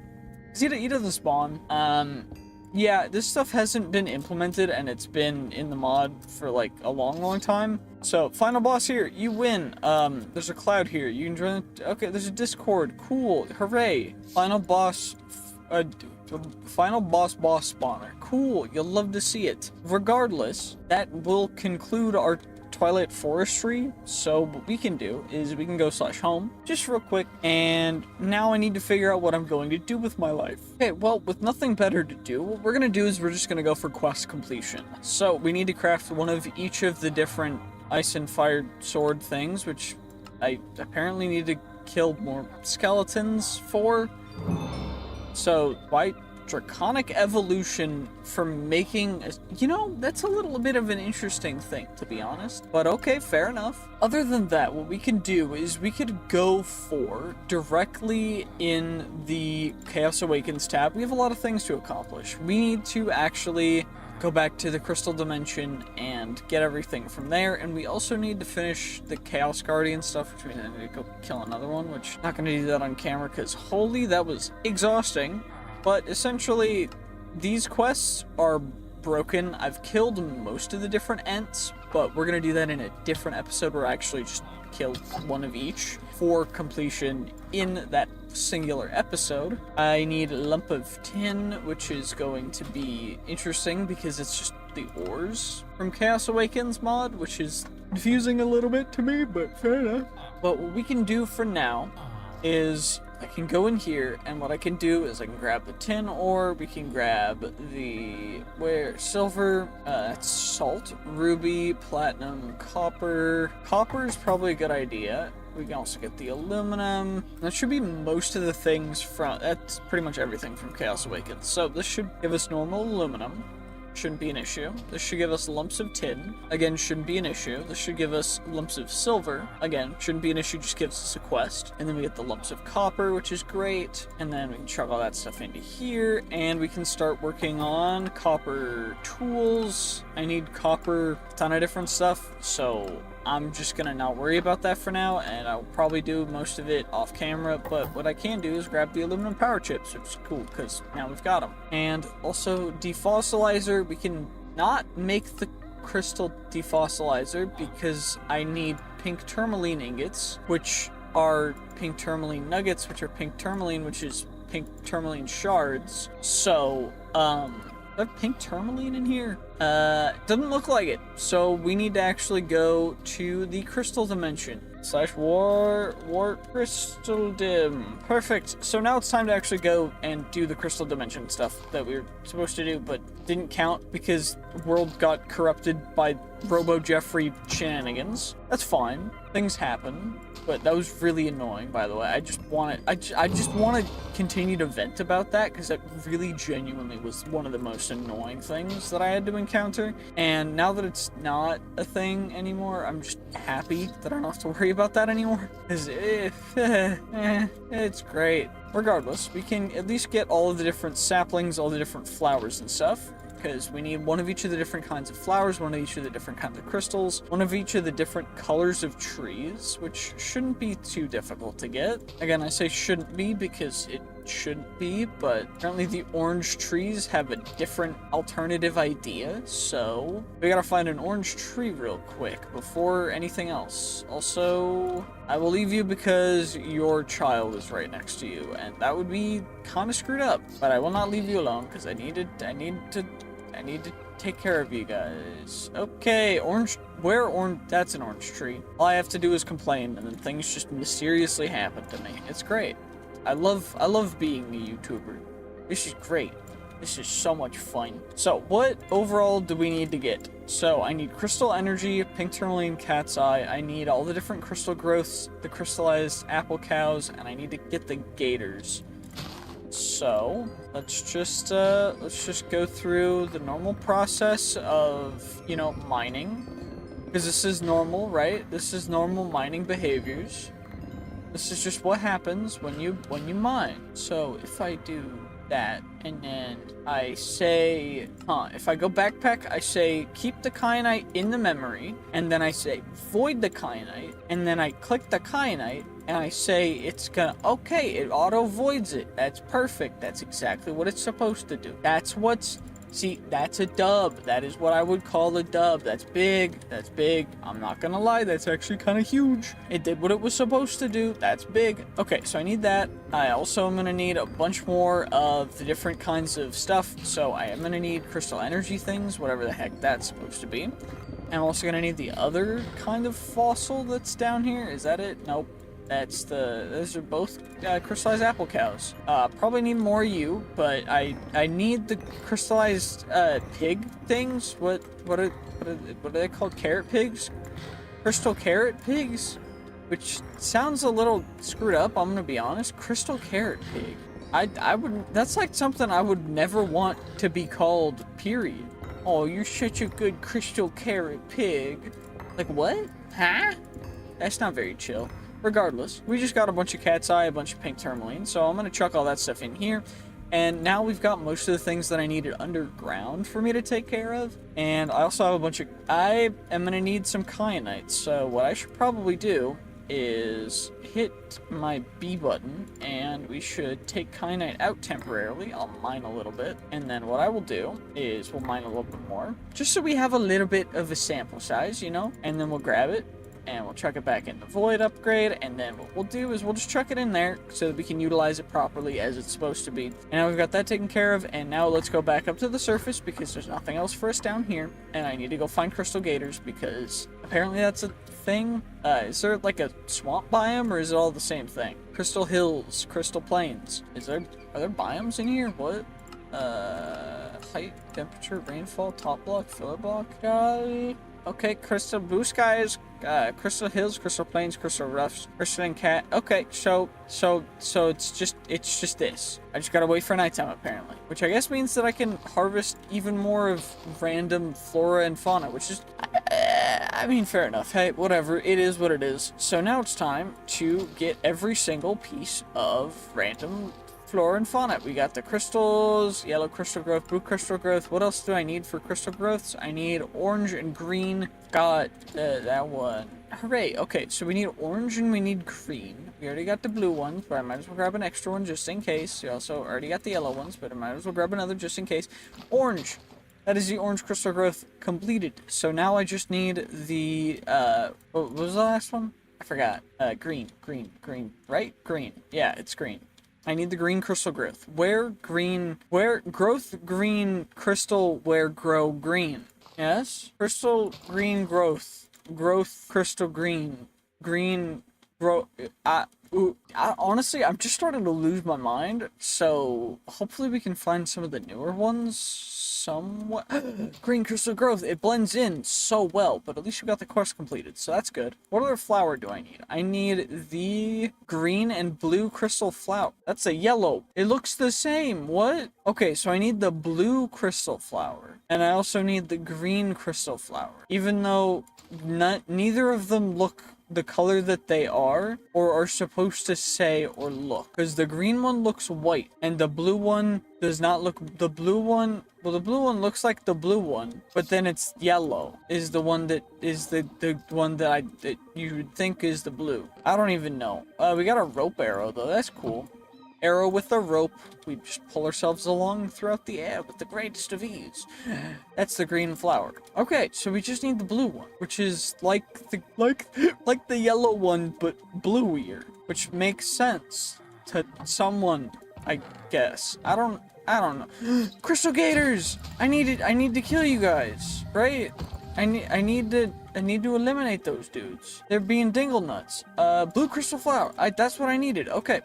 Because he doesn't spawn. Yeah, this stuff hasn't been implemented, and it's been in the mod for, like, a long time. So, final boss here, you win. There's a cloud here, you can join it. Okay, there's a Discord, cool, hooray. Final boss spawner, cool, you'll love to see it. Regardless, that will conclude our Twilight Forestry, so what we can do is we can go /home, just real quick, and now I need to figure out what I'm going to do with my life. Okay, well, with nothing better to do, what we're gonna do is we're just gonna go for quest completion. So, we need to craft one of each of the different ice and fire sword things, which I apparently need to kill more skeletons for. So, why draconic evolution for making you know, that's a little bit of an interesting thing, to be honest, but okay, fair enough. Other than that, what we can do is we could go for directly in the Chaos Awakens tab. We have a lot of things to accomplish. We need to actually go back to the Crystal Dimension and get everything from there, and we also need to finish the Chaos Guardian stuff, which means I need to go kill another one, which I'm not going to do that on camera because holy, that was exhausting. But essentially, these quests are broken. I've killed most of the different Ents, but we're gonna do that in a different episode where I actually just kill one of each for completion in that singular episode. I need a lump of tin, which is going to be interesting because it's just the ores from Chaos Awakens mod, which is confusing a little bit to me, but fair enough. But what we can do for now is I can go in here, and what I can do is I can grab the tin ore, we can grab the silver, salt, ruby, platinum, copper. Copper is probably a good idea. We can also get the aluminum. That should be most of the things that's pretty much everything from Chaos Awakens. So this should give us normal aluminum. Shouldn't be an issue. This should give us lumps of tin. Again, shouldn't be an issue. This should give us lumps of silver. Again, shouldn't be an issue, just gives us a quest. And then we get the lumps of copper, which is great. And then we can chuck all that stuff into here, and we can start working on copper tools. I need copper, a ton of different stuff, so I'm just gonna not worry about that for now, and I'll probably do most of it off camera, but what I can do is grab the aluminum power chips, which is cool, because now we've got them. And also, defossilizer, we can not make the crystal defossilizer, because I need pink tourmaline ingots, which are pink tourmaline nuggets, which are pink tourmaline, which is pink tourmaline shards. So, is there pink tourmaline in here? Doesn't look like it. So we need to actually go to the crystal dimension. / war crystal dim. Perfect. So now it's time to actually go and do the crystal dimension stuff that we were supposed to do, but didn't count because the world got corrupted by Robo Jeffrey shenanigans. That's fine. Things happen. But that was really annoying, by the way. I just want to continue to vent about that because that really genuinely was one of the most annoying things that I had to encounter. And now that it's not a thing anymore, I'm just happy that I don't have to worry about that anymore. Because it's great. Regardless, we can at least get all of the different saplings, all the different flowers and stuff. Because we need one of each of the different kinds of flowers, one of each of the different kinds of crystals, one of each of the different colors of trees, which shouldn't be too difficult to get. Again, I say shouldn't be because it shouldn't be, but apparently the orange trees have a different alternative idea, so we gotta find an orange tree real quick before anything else. Also, I will leave you because your child is right next to you, and that would be kind of screwed up, but I will not leave you alone because I need to take care of you guys. Okay, that's an orange tree. All I have to do is complain, and then things just mysteriously happen to me. It's great. I love being a YouTuber. This is great. This is so much fun. So, what overall do we need to get? So, I need crystal energy, pink tourmaline cat's eye, I need all the different crystal growths, the crystallized apple cows, and I need to get the gators. So, let's just go through the normal process of, mining. Because this is normal, right? This is normal mining behaviors. This is just what happens when you mine. So, if I do that, and then I say, if I go backpack, I say keep the kyanite in the memory, and then I say void the kyanite, and then I click the kyanite, and I say it's gonna, okay, it auto voids it. That's perfect. That's exactly what it's supposed to do. See, that's a dub. That is what I would call a dub. That's big. That's big. I'm not gonna lie, that's actually kind of huge. It did what it was supposed to do. That's big. Okay, so I need that. I also am gonna need a bunch more of the different kinds of stuff. So I am gonna need crystal energy things, whatever the heck that's supposed to be. I'm also gonna need the other kind of fossil that's down here. Is that it? Nope. Those are both crystallized apple cows. Probably need more you, but I need the crystallized pig things. What are they called? Carrot pigs? Crystal carrot pigs? Which sounds a little screwed up, I'm gonna be honest. Crystal carrot pig. I would, that's like something I would never want to be called, period. Oh, you're such a good crystal carrot pig. Like what? Huh? That's not very chill. Regardless, we just got a bunch of cat's eye, a bunch of pink tourmaline, so I'm gonna chuck all that stuff in here. And now we've got most of the things that I needed underground for me to take care of. And I also have a bunch of, I am gonna need some kyanite, so what I should probably do is hit my B button, and we should take kyanite out temporarily. I'll mine a little bit, and then what I will do is we'll mine a little bit more, just so we have a little bit of a sample size, you know, and then we'll grab it, and we'll chuck it back in the void upgrade, and then what we'll do is we'll just chuck it in there so that we can utilize it properly as it's supposed to be. And now we've got that taken care of, and now let's go back up to the surface because there's nothing else for us down here, and I need to go find crystal gators because apparently that's a thing. Is there like a swamp biome, or is it all the same thing? Crystal hills, crystal plains. Are there biomes in here? What? Height, temperature, rainfall, top block, filler block. Okay, crystal blue skies, crystal hills, crystal plains, crystal roughs, crystalline cat. Okay, so it's just this. I just gotta wait for nighttime apparently, which I guess means that I can harvest even more of random flora and fauna, which is, I mean, fair enough. Hey, whatever, it is what it is. So now it's time to get every single piece of random flora and fauna. We got the crystals, yellow crystal growth, blue crystal growth. What else do I need for crystal growths? I need orange and green. Got that one. Hooray. Okay, so we need orange and we need green. We already got the blue ones, but I might as well grab an extra one just in case. We also already got the yellow ones, but I might as well grab another just in case. Orange. That is the orange crystal growth completed. So now I just need the, what was the last one? I forgot. Green, right? Green. Yeah, it's green. I need the green crystal growth. Where growth green crystal, where grow green. Yes? Crystal green growth. Growth crystal green. Green grow. Honestly, I'm just starting to lose my mind. So hopefully we can find some of the newer ones. Somewhat. Green crystal growth. It blends in so well, but at least we got the quest completed, so that's good. What other flower do I need? I need the green and blue crystal flower. That's a yellow. It looks the same. What? Okay, so I need the blue crystal flower, and I also need the green crystal flower, even though neither of them look the color that they are or are supposed to say or look, because the green one looks white and the blue one does not look. The blue one looks like the blue one, but then it's yellow is the one that is the one that you would think is the blue. I don't even know. We got a rope arrow though. That's cool. Arrow with a rope. We just pull ourselves along throughout the air with the greatest of ease. That's the green flower. Okay, so we just need the blue one, which is like the yellow one, but bluier, which makes sense to someone, I guess. I don't know. Crystal gators! I need to kill you guys, right? I need to eliminate those dudes. They're being dingle nuts. Blue crystal flower. That's what I needed. Okay.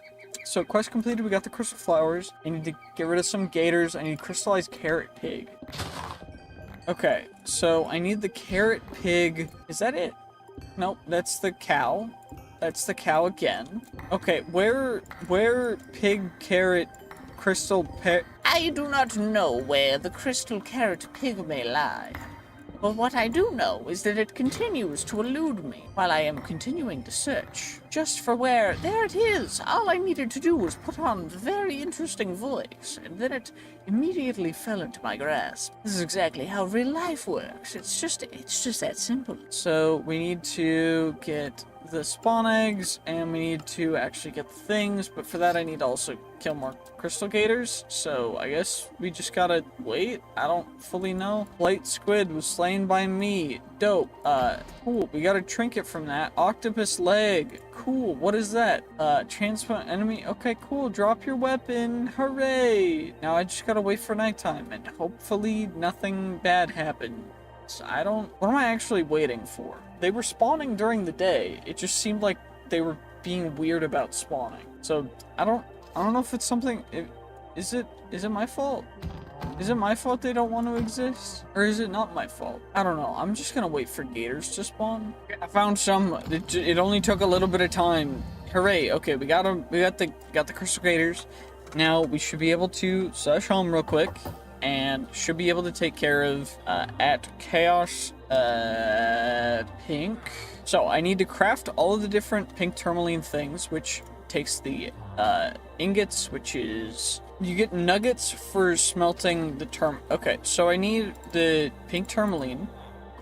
So quest completed, we got the crystal flowers. I need to get rid of some gators. I need crystallized carrot pig. Okay, so I need the carrot pig. Is that it? Nope, that's the cow. That's the cow again. Okay, where pig, carrot, crystal pig? I do not know where the crystal carrot pig may lie. But what I do know is that it continues to elude me while I am continuing to search. Just for where... There it is! All I needed to do was put on a very interesting voice, and then it immediately fell into my grasp. This is exactly how real life works. It's just that simple. So we need to get the spawn eggs, and we need to actually get the things, but for that I need to also kill more crystal gators, so I guess we just gotta wait. I don't fully know. Light squid was slain by me. Dope. Cool. We got a trinket from that. Octopus leg. Cool. What is that? Transplant enemy. Okay, cool. Drop your weapon. Hooray. Now I just gotta wait for nighttime, and hopefully nothing bad happens. What am I actually waiting for? They were spawning during the day. It just seemed like they were being weird about spawning. So I don't know if it's something. Is it my fault? Is it my fault they don't want to exist? Or is it not my fault? I don't know. I'm just gonna wait for gators to spawn. I found some. It only took a little bit of time. Hooray. Okay, we got them. We got the crystal gators. Now we should be able to search home real quick. And should be able to take care of at chaos pink. So I need to craft all of the different pink tourmaline things, which takes the ingots, which is you get nuggets for smelting the Okay, so I need the pink tourmaline.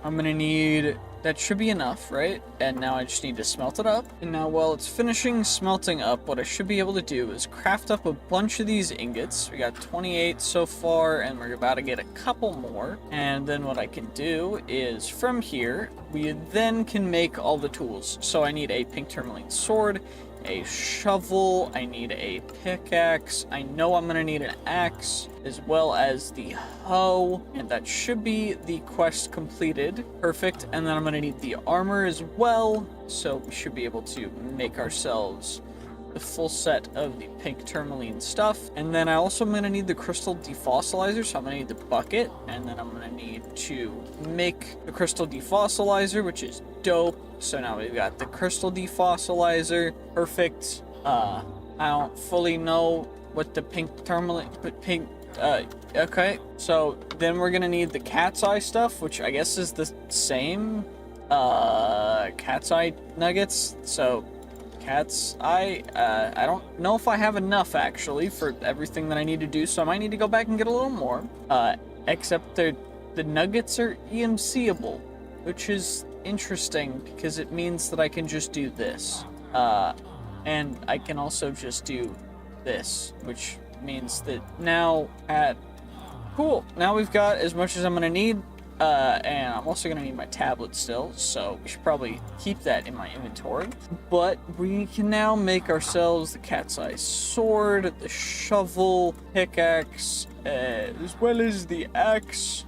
I'm gonna need that should be enough, right? And now I just need to smelt it up. And now while it's finishing smelting up, what I should be able to do is craft up a bunch of these ingots. We got 28 so far, and we're about to get a couple more. And then what I can do is from here, we then can make all the tools. So I need a pink tourmaline sword, a shovel, I need a pickaxe, I know I'm gonna need an axe, as well as the hoe, and that should be the quest completed. Perfect. And then I'm gonna need the armor as well, so we should be able to make ourselves the full set of the pink tourmaline stuff. And then I also am gonna need the crystal defossilizer, so I'm gonna need the bucket, and then I'm gonna need to make the crystal defossilizer, which is dope. So now we've got the crystal defossilizer. Perfect. I don't fully know what the pink tourmaline, but pink, okay. So then we're gonna need the cat's eye stuff, which I guess is the same, cat's eye nuggets. So cat's eye, I don't know if I have enough actually for everything that I need to do, so I might need to go back and get a little more. Except the nuggets are EMCable, which is interesting because it means that I can just do this. And I can also just do this, which means that now cool. Now we've got as much as I'm gonna need. And I'm also gonna need my tablet still, so we should probably keep that in my inventory. But we can now make ourselves the cat's eye sword, the shovel, pickaxe, as well as the axe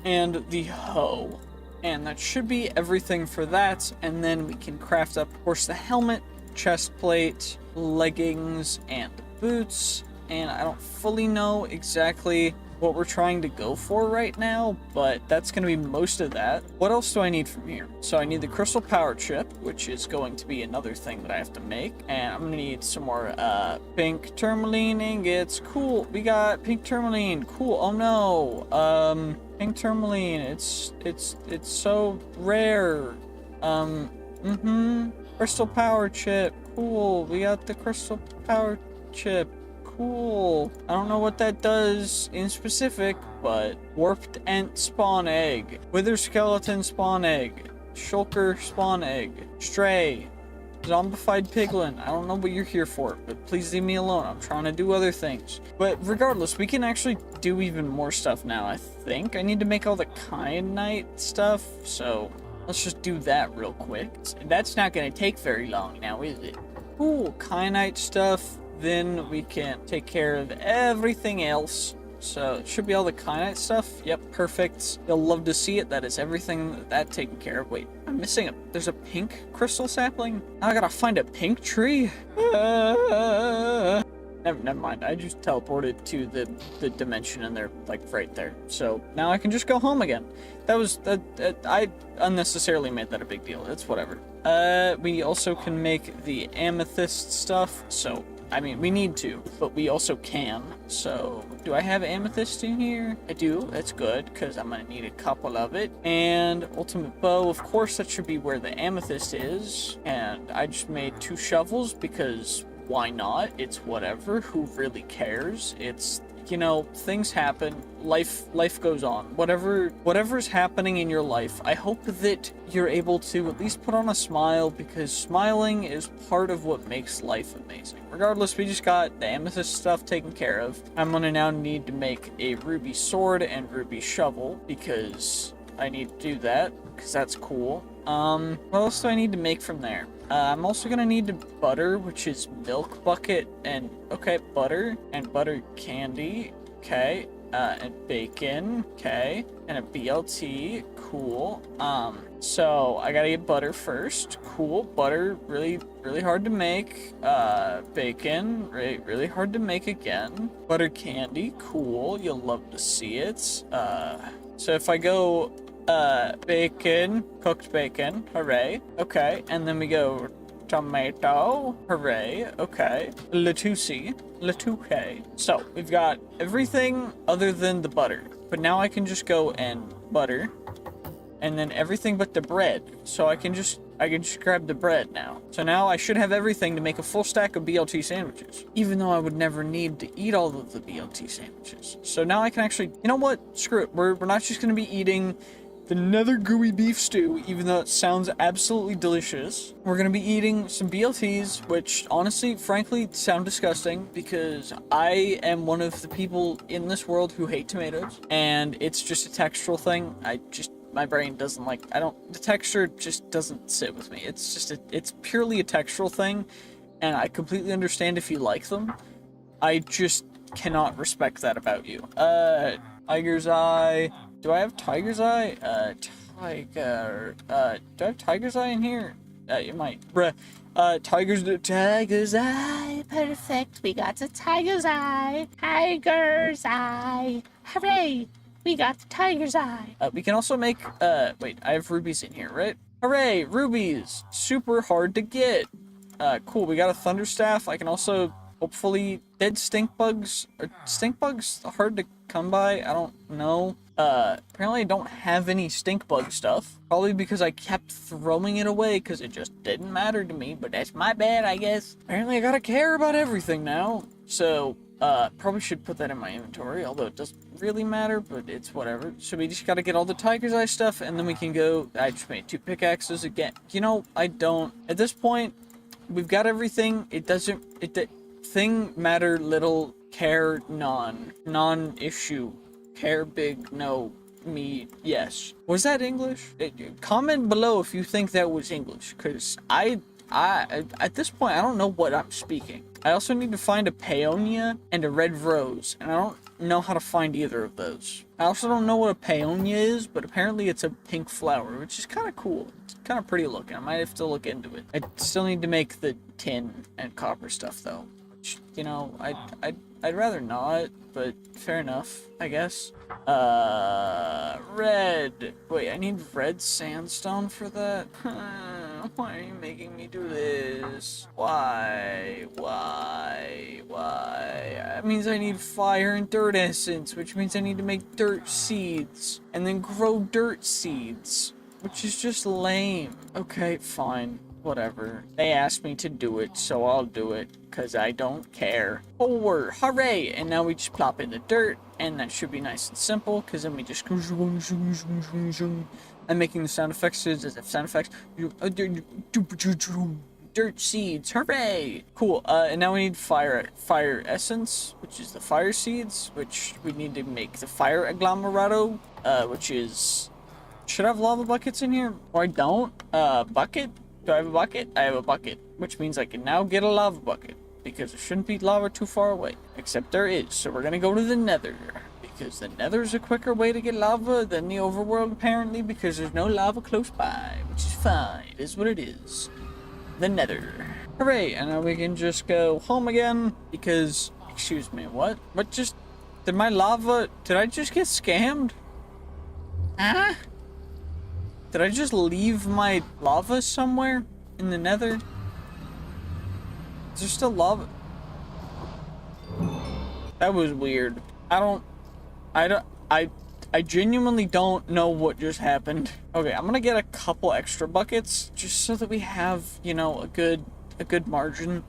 and the hoe. And that should be everything for that. And then we can craft up, of course, the helmet, chest plate, leggings, and boots. And I don't fully know exactly what we're trying to go for right now, but that's going to be most of that. What else do I need from here? So I need the crystal power chip, which is going to be another thing that I have to make, and I'm going to need some more pink tourmaline ingots. Cool, we got pink tourmaline. Cool. Oh no, pink tourmaline, it's so rare. Crystal power chip. Cool, we got the crystal power chip. Cool. I don't know what that does in specific, but warped ant spawn egg, wither skeleton spawn egg, shulker spawn egg, stray, zombified piglin. I don't know what you're here for, but please leave me alone. I'm trying to do other things. But regardless, we can actually do even more stuff now, I think. I need to make all the kyanite stuff, so let's just do that real quick. That's not going to take very long now, is it? Cool. Kyanite stuff. Then we can take care of everything else. So it should be all the kyanite stuff. Yep, perfect. You'll love to see it. That is everything that taken care of. Wait, I'm missing there's a pink crystal sapling? Now I gotta find a pink tree? Never mind. I just teleported to the dimension and they're like right there. So now I can just go home again. I unnecessarily made that a big deal. It's whatever. We also can make the amethyst stuff. So I mean, we need to, but we also can. So, do I have amethyst in here? I do. That's good, because I'm going to need a couple of it. And ultimate bow, of course, that should be where the amethyst is. And I just made 2 shovels, because why not? It's whatever. Who really cares? It's, you know, things happen. Life goes on. Whatever's happening in your life, I hope that you're able to at least put on a smile, because smiling is part of what makes life amazing. Regardless, we just got the amethyst stuff taken care of. I'm gonna now need to make a ruby sword and ruby shovel, because I need to do that, because that's cool. What else do I need to make from there? I'm also gonna need to butter, which is milk bucket, and okay, butter and butter candy, okay, and bacon, okay, and a BLT, cool. So I gotta get butter first. Cool. Butter, really hard to make. Bacon, really hard to make again. Butter candy, cool. You'll love to see it. So if I go bacon, cooked bacon, hooray. Okay, and then we go tomato, hooray. Okay, lettuce. So we've got everything other than the butter, but now I can just go and butter, and then everything but the bread. So I can just grab the bread now. So now I should have everything to make a full stack of BLT sandwiches, even though I would never need to eat all of the BLT sandwiches. So now I can actually, you know what? Screw it. We're not just going to be eating the nether gooey beef stew, even though it sounds absolutely delicious. We're gonna be eating some BLTs, which honestly, frankly, sound disgusting because I am one of the people in this world who hate tomatoes, and it's just a textural thing. My brain doesn't like, the texture just doesn't sit with me. It's purely a textural thing, and I completely understand if you like them. I just cannot respect that about you. Tiger's eye. Do I have Tiger's eye? Tiger. Do I have Tiger's eye in here? You might. Bruh. Tiger's eye. Perfect. We got the tiger's eye. Tiger's eye. Hooray! We got the tiger's eye. We can also make, wait, I have rubies in here, right? Hooray, rubies! Super hard to get. Cool, we got a thunder staff. I can also, hopefully, dead stink bugs. Are stink bugs hard to come by? I don't know. Apparently I don't have any stink bug stuff. Probably because I kept throwing it away because it just didn't matter to me, but that's my bad, I guess. Apparently I gotta care about everything now. So, probably should put that in my inventory, although it doesn't really matter, but it's whatever. So we just gotta get all the tiger's eye stuff, and then we can go. I just made 2 pickaxes again. You know, I don't. At this point, we've got everything. It doesn't. Thing matter little, care none. Non-issue. Care big, no. Me, yes. Was that English? Comment below if you think that was English, because I at this point, I don't know what I'm speaking. I also need to find a peonia and a red rose, and I don't know how to find either of those. I also don't know what a peonia is, but apparently it's a pink flower, which is kind of cool. It's kind of pretty looking. I might have to look into it. I still need to make the tin and copper stuff, though. Which, you know, I'd rather not, but fair enough, I guess. Red. Wait, I need red sandstone for that? Why are you making me do this? Why? That means I need fire and dirt essence, which means I need to make dirt seeds, and then grow dirt seeds, which is just lame. Okay, fine. Whatever. They asked me to do it, so I'll do it, because I don't care. Forward. Hooray! And now we just plop in the dirt, and that should be nice and simple, because then we just... I'm making the sound effects as if sound effects. Dirt seeds. Hooray! Cool. And now we need fire essence, which is the fire seeds, which we need to make the fire agglomerato, which is... Should I have lava buckets in here? Or I don't? Bucket? Do I have a bucket? I have a bucket, which means I can now get a lava bucket, because there shouldn't be lava too far away. Except there is, so we're gonna go to the nether, because the nether is a quicker way to get lava than the overworld, apparently, because there's no lava close by, which is fine. It is what it is. The nether. Hooray, and now we can just go home again, because, excuse me, what? What just, did I just get scammed? Huh? Did I just leave my lava somewhere in the nether? Is there still lava? That was weird. I genuinely don't know what just happened. Okay, I'm gonna get a couple extra buckets just so that we have, you know, a good margin.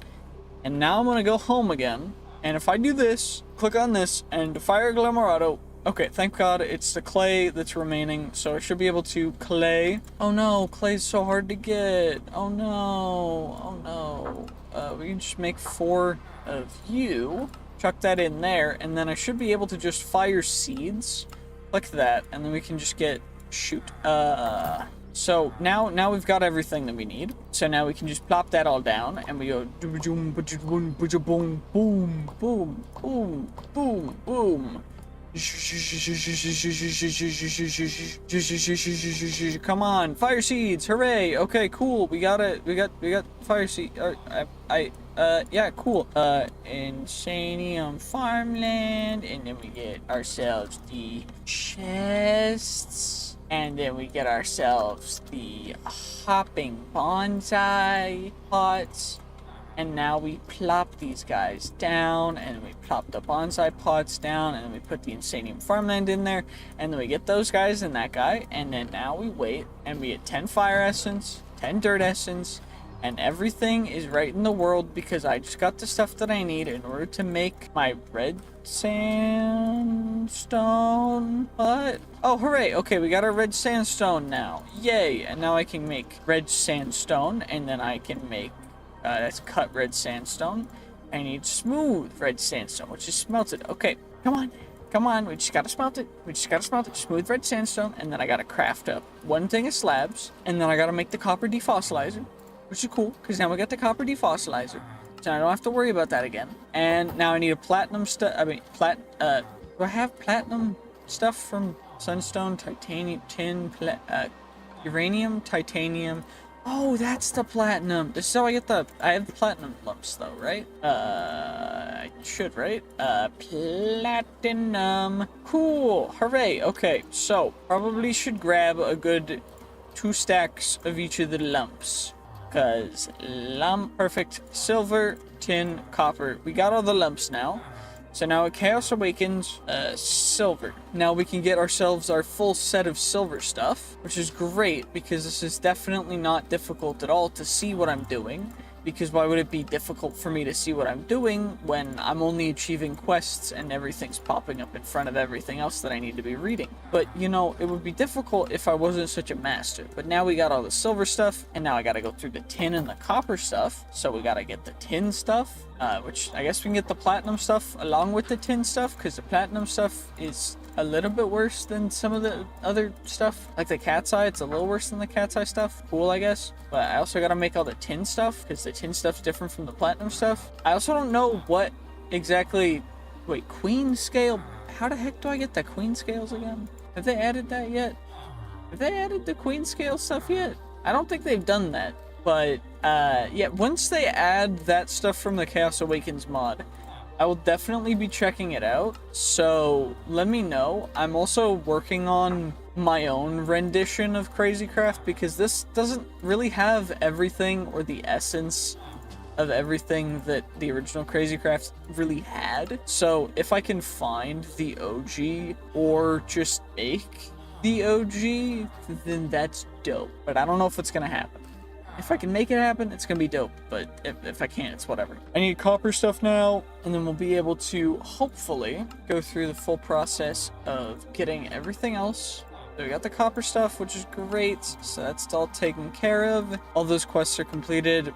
And now I'm gonna go home again. And if I do this, click on this, and fire agglomerato. Okay, thank God it's the clay that's remaining, so I should be able to clay. Oh no, clay's so hard to get. Oh no. We can just make 4 of you. Chuck that in there, and then I should be able to just fire seeds. Click that, and then we can just get, shoot. So now we've got everything that we need. So now we can just plop that all down, and we go boom, boom, boom, boom, boom, boom, boom, boom. Come on, fire seeds, hooray. Okay, cool, we got fire seed. Yeah, cool. Insanium farmland, and then we get ourselves the chests, and then we get ourselves the hopping bonsai pots. And now we plop these guys down, and we plop the bonsai pots down, and then we put the insanium farmland in there, and then we get those guys and that guy, and then now we wait, and we get 10 fire essence, 10 dirt essence, And everything is right in the world because I just got the stuff that I need in order to make my red sandstone. What? Oh, hooray. Okay, we got our red sandstone now. Yay. And now I can make red sandstone, and then I can make, that's cut red sandstone. I need smooth red sandstone, which is smelted. Okay, come on. Come on, we just gotta smelt it. We just gotta smelt it. Smooth red sandstone, and then I gotta craft up one thing of slabs, and then I gotta make the copper defossilizer, which is cool, because now we got the copper defossilizer. So I don't have to worry about that again. And now I need a platinum do I have platinum stuff from sunstone, titanium, tin, uranium, titanium. Oh, that's the platinum. This is how I get I have the platinum lumps though, right? I should, right? Platinum. Cool. Hooray. Okay, so probably should grab a good 2 stacks of each of the lumps. Cause perfect. Silver, tin, copper. We got all the lumps now. So now at Chaos Awakens, silver. Now we can get ourselves our full set of silver stuff, which is great because this is definitely not difficult at all to see what I'm doing. Because why would it be difficult for me to see what I'm doing when I'm only achieving quests and everything's popping up in front of everything else that I need to be reading? But, you know, it would be difficult if I wasn't such a master. But now we got all the silver stuff, and now I gotta go through the tin and the copper stuff. So we gotta get the tin stuff, which I guess we can get the platinum stuff along with the tin stuff, because the platinum stuff is a little bit worse than some of the other stuff. Like the cat's eye, it's a little worse than the cat's eye stuff. Cool, I guess. But I also gotta make all the tin stuff, because the tin stuff's different from the platinum stuff. I also don't know what exactly... Wait, queen scale? How the heck do I get the queen scales again? Have they added that yet? Have they added the queen scale stuff yet? I don't think they've done that. But, yeah, once they add that stuff from the Chaos Awakens mod, I will definitely be checking it out, so let me know. I'm also working on my own rendition of Crazycraft because this doesn't really have everything or the essence of everything that the original Crazycraft really had. So if I can find the OG or just make the OG, then that's dope. But I don't know if it's gonna happen. If I can make it happen, it's gonna be dope, but if I can't, it's whatever. I need copper stuff now, and then we'll be able to, hopefully, go through the full process of getting everything else. So we got the copper stuff, which is great, so that's all taken care of. All those quests are completed.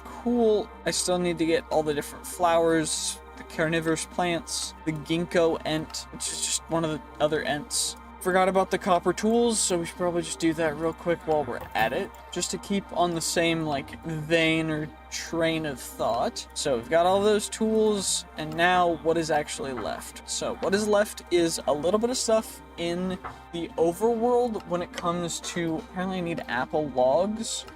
Cool. I still need to get all the different flowers, the carnivorous plants, the ginkgo ent, which is just one of the other ents. Forgot about the copper tools, so we should probably just do that real quick while we're at it, just to keep on the same, like, vein or train of thought. So we've got all those tools, and now what is actually left? So what is left is a little bit of stuff in the overworld when it comes to, apparently I need apple logs.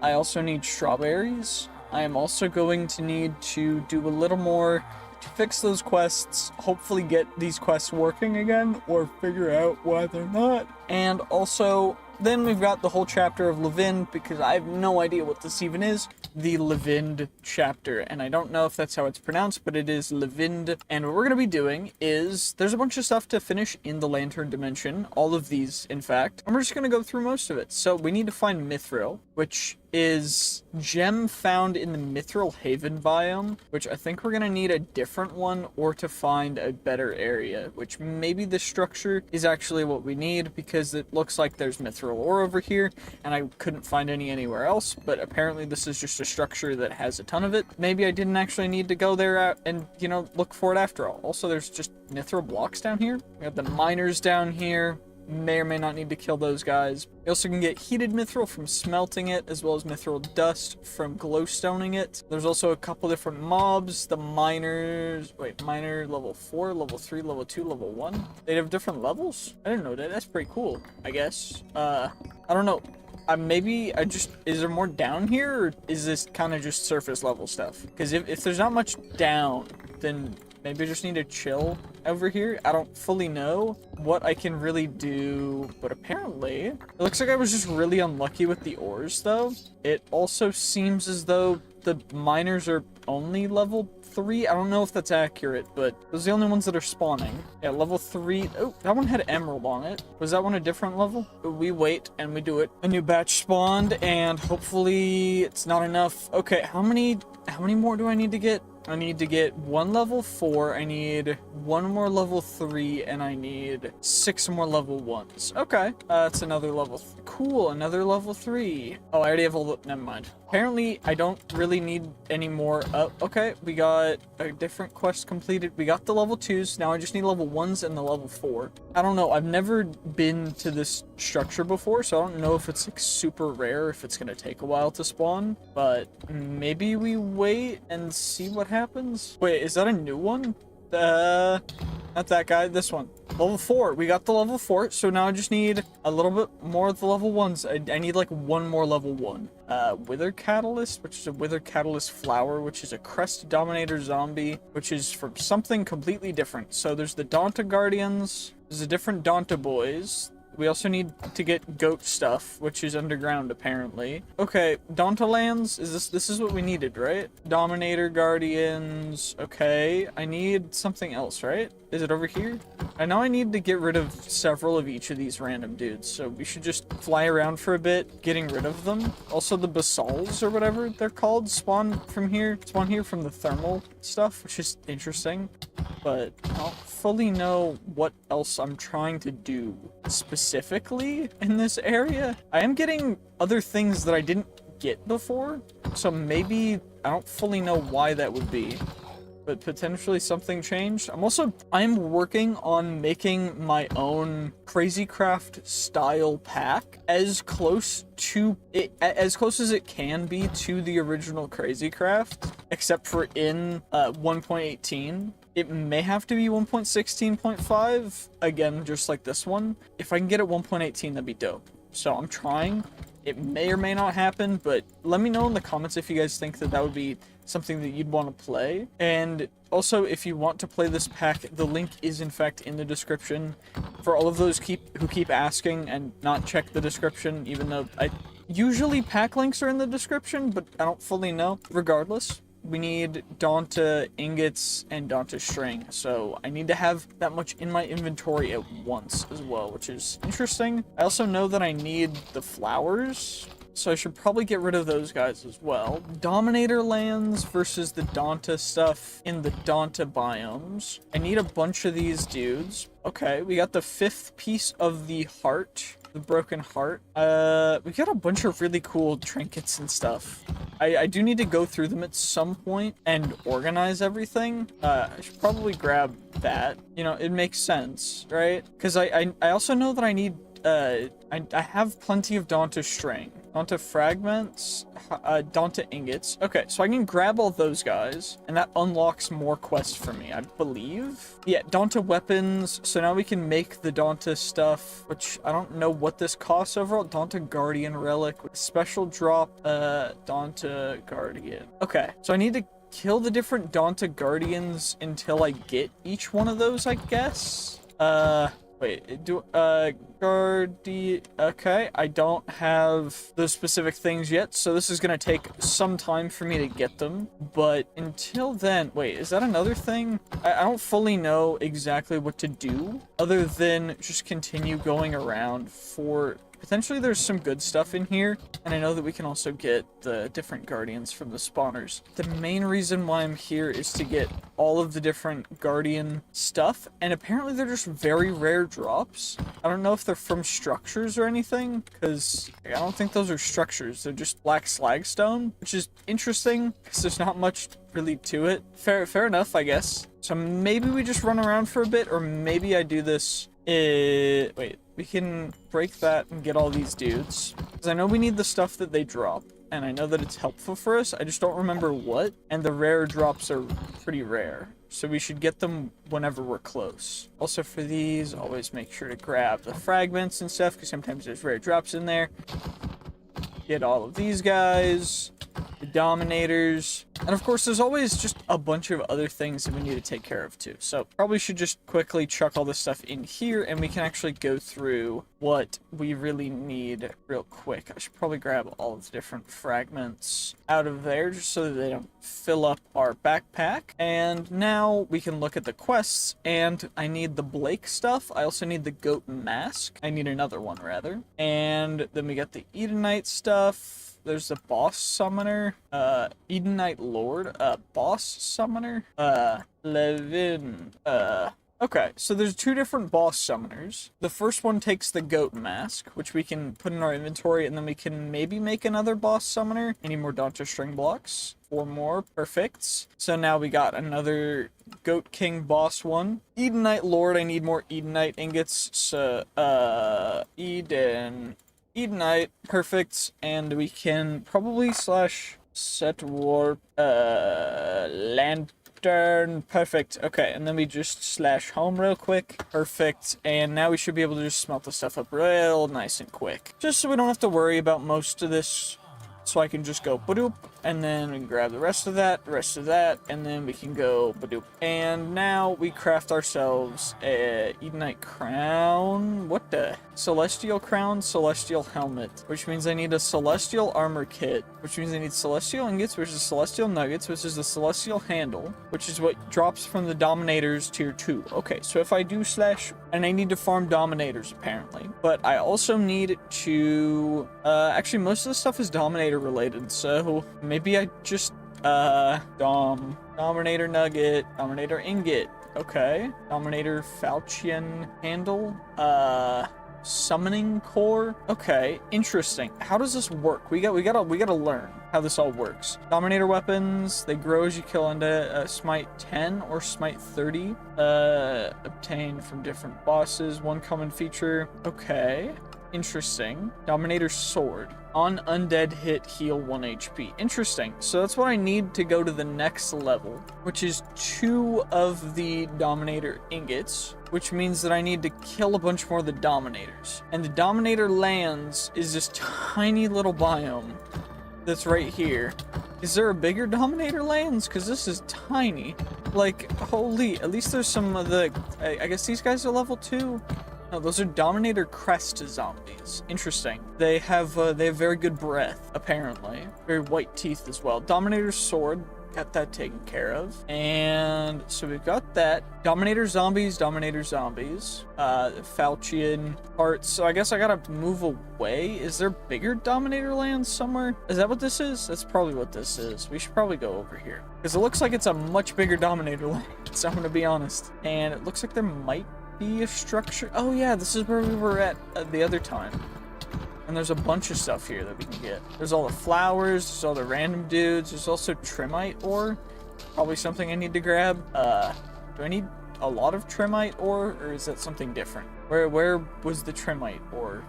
I also need strawberries. I am also going to need to do a little more to fix those quests, hopefully get these quests working again, or figure out why they're not. And also, then we've got the whole chapter of Levind, because I have no idea what this even is. The Levind chapter, and I don't know if that's how it's pronounced, but it is Levind. And what we're going to be doing is, there's a bunch of stuff to finish in the Lantern Dimension, all of these, in fact, and we're just going to go through most of it. So we need to find Mithril, which is gem found in the Mithril Haven biome, which I think we're gonna need a different one or to find a better area, which maybe the structure is actually what we need because it looks like there's Mithril ore over here and I couldn't find any anywhere else, but apparently this is just a structure that has a ton of it. Maybe I didn't actually need to go there and, you know, look for it after all. Also, there's just Mithril blocks down here. We got the miners down here. May or may not need to kill those guys. You also can get heated mithril from smelting it, as well as mithril dust from glowstoning it. There's also a couple different mobs. The miners... Wait, miner level 4, level 3, level 2, level 1? They have different levels? I didn't know that. That's pretty cool, I guess. I don't know. Maybe I just... Is there more down here, or is this kind of just surface level stuff? Because if there's not much down, then maybe I just need to chill over here. I don't fully know what I can really do, but apparently it looks like I was just really unlucky with the ores though. It also seems as though the miners are only level 3. I don't know if that's accurate, but those are the only ones that are spawning. Yeah, level 3. Oh, that one had emerald on it. Was that one a different level? We wait and we do it. A new batch spawned, and hopefully it's not enough. Okay, how many more do I need to get? I need to get 1 level 4, I need 1 more level 3, and I need 6 more level 1s. Okay, that's another level. Cool, another level 3. Oh, I already have all the. Never mind. Apparently, I don't really need any more. Okay, we got a different quest completed. We got the level 2s. Now I just need level 1s and the level 4. I don't know. I've never been to this structure before, so I don't know if it's like super rare, if it's gonna take a while to spawn. But maybe we wait and see what happens. Wait, is that a new one? Not that guy, this one. Level 4. We got the level 4, so now I just need a little bit more of the level 1s. I need like 1 more level 1. Wither Catalyst, which is a Wither Catalyst flower, which is a Crest Dominator zombie, which is from something completely different. So there's the Donta Guardians, there's the different Donta boys. We also need to get goat stuff, which is underground apparently. Okay, Donta lands. This is what we needed, right? Dominator Guardians. Okay, I need something else, right? Is it over here? I know I need to get rid of several of each of these random dudes, so we should just fly around for a bit, getting rid of them. Also, the basals or whatever they're called spawn from here. Spawn here from the thermal stuff, which is interesting. But I don't fully know what else I'm trying to do specifically in this area. I am getting other things that I didn't get before, so maybe I don't fully know why that would be. But potentially something changed. I'm working on making my own Crazy Craft style pack as close as it can be to the original Crazy Craft, except for in 1.18. It may have to be 1.16.5, again, just like this one. If I can get it 1.18, that'd be dope. So I'm trying. It may or may not happen, but let me know in the comments if you guys think that would be something that you'd want to play. And also, if you want to play this pack, the link is in fact in the description. For all of those who keep asking and not check the description, even though usually pack links are in the description, but I don't fully know. Regardless, we need Donta ingots and Donta string, so I need to have that much in my inventory at once as well, which is interesting. I also know that I need the flowers, so I should probably get rid of those guys as well. Dominator lands versus the Donta stuff in the Donta biomes. I need a bunch of these dudes. Okay, we got the 5th piece of the heart, the broken heart. We got a bunch of really cool trinkets and stuff. I do need to go through them at some point and organize everything. I should probably grab that. You know, it makes sense, right? Because I also know that I need, I have plenty of Donta string. Donta fragments, Donta ingots. Okay, so I can grab all those guys, and that unlocks more quests for me, I believe. Yeah, Donta weapons. So now we can make the Donta stuff, which I don't know what this costs overall. Donta Guardian relic with special drop. Donta Guardian. Okay, so I need to kill the different Donta Guardians until I get each one of those, I guess. Wait, okay, I don't have those specific things yet, so this is gonna take some time for me to get them, but until then, wait, is that another thing? I don't fully know exactly what to do, other than just continue going around for... Potentially there's some good stuff in here, and I know that we can also get the different guardians from the spawners. The main reason why I'm here is to get all of the different guardian stuff, and apparently they're just very rare drops. I don't know if they're from structures or anything, because I don't think those are structures. They're just black slagstone, which is interesting, because there's not much really to it. Fair enough, I guess. So maybe we just run around for a bit, or maybe I do this... wait, we can break that and get all these dudes. Because I know we need the stuff that they drop, and I know that it's helpful for us. I just don't remember what, and the rare drops are pretty rare. So we should get them whenever we're close. Also for these, always make sure to grab the fragments and stuff, because sometimes there's rare drops in there. Get all of these guys. the Dominators, and of course there's always just a bunch of other things that we need to take care of too. So probably should just quickly chuck all this stuff in here and we can actually go through what we really need real quick. I should probably grab all of the different fragments out of there just so that they don't fill up our backpack. And now we can look at the quests, and I need the Blake stuff. I also need the goat mask. I need another one rather. And then we got the Edenite stuff. There's the boss summoner, Edenite Lord, boss summoner, Levin, okay, so there's 2 different boss summoners. The first one takes the goat mask, which we can put in our inventory, and then we can maybe make another boss summoner. Any more Dante string blocks? 4 more, perfect. So now we got another Goat King boss one. Edenite Lord, I need more Edenite ingots, so, Edenite, perfect, and we can probably set warp, lantern, perfect, okay, and then we just /home real quick, perfect, and now we should be able to just smelt the stuff up real nice and quick, just so we don't have to worry about most of this. So I can just go badoop, and then we can grab the rest of that, and then we can go badoop. And now we craft ourselves a Edenite crown. What the? Celestial crown, celestial helmet, which means I need a celestial armor kit, which means I need celestial ingots, which is celestial nuggets, which is the celestial handle, which is what drops from the Dominators tier 2. Okay, so if I do and I need to farm Dominators apparently, but I also need to, actually most of the stuff is Dominator related, so maybe I just, Dominator nugget, Dominator ingot, okay, Dominator falchion handle, summoning core, okay, interesting. How does this work? We gotta learn how this all works. Dominator weapons, they grow as you kill into smite 10 or smite 30, obtained from different bosses, one common feature, okay, interesting. Dominator sword, on undead hit heal 1 HP, interesting. So that's what I need to go to the next level, which is 2 of the Dominator ingots, which means that I need to kill a bunch more of the Dominators. And the Dominator lands is this tiny little biome that's right here. Is there a bigger Dominator lands? Because this is tiny. Like, holy, at least there's some of the, I guess these guys are level 2? No, those are Dominator crest zombies. Interesting. They have very good breath, apparently. Very white teeth as well. Dominator sword, got that taken care of. And so we've got that. Dominator zombies, Falchion parts. So I guess I gotta move away. Is there bigger Dominator lands somewhere? Is that what this is? That's probably what this is. We should probably go over here, because it looks like it's a much bigger Dominator land, so I'm gonna be honest. And it looks like there might be a structure. Oh yeah, this is where we were at the other time. And there's a bunch of stuff here that we can get. There's all the flowers, there's all the random dudes, there's also Trimite ore. Probably something I need to grab. Do I need a lot of Trimite ore, or is that something different? Where was the Trimite ore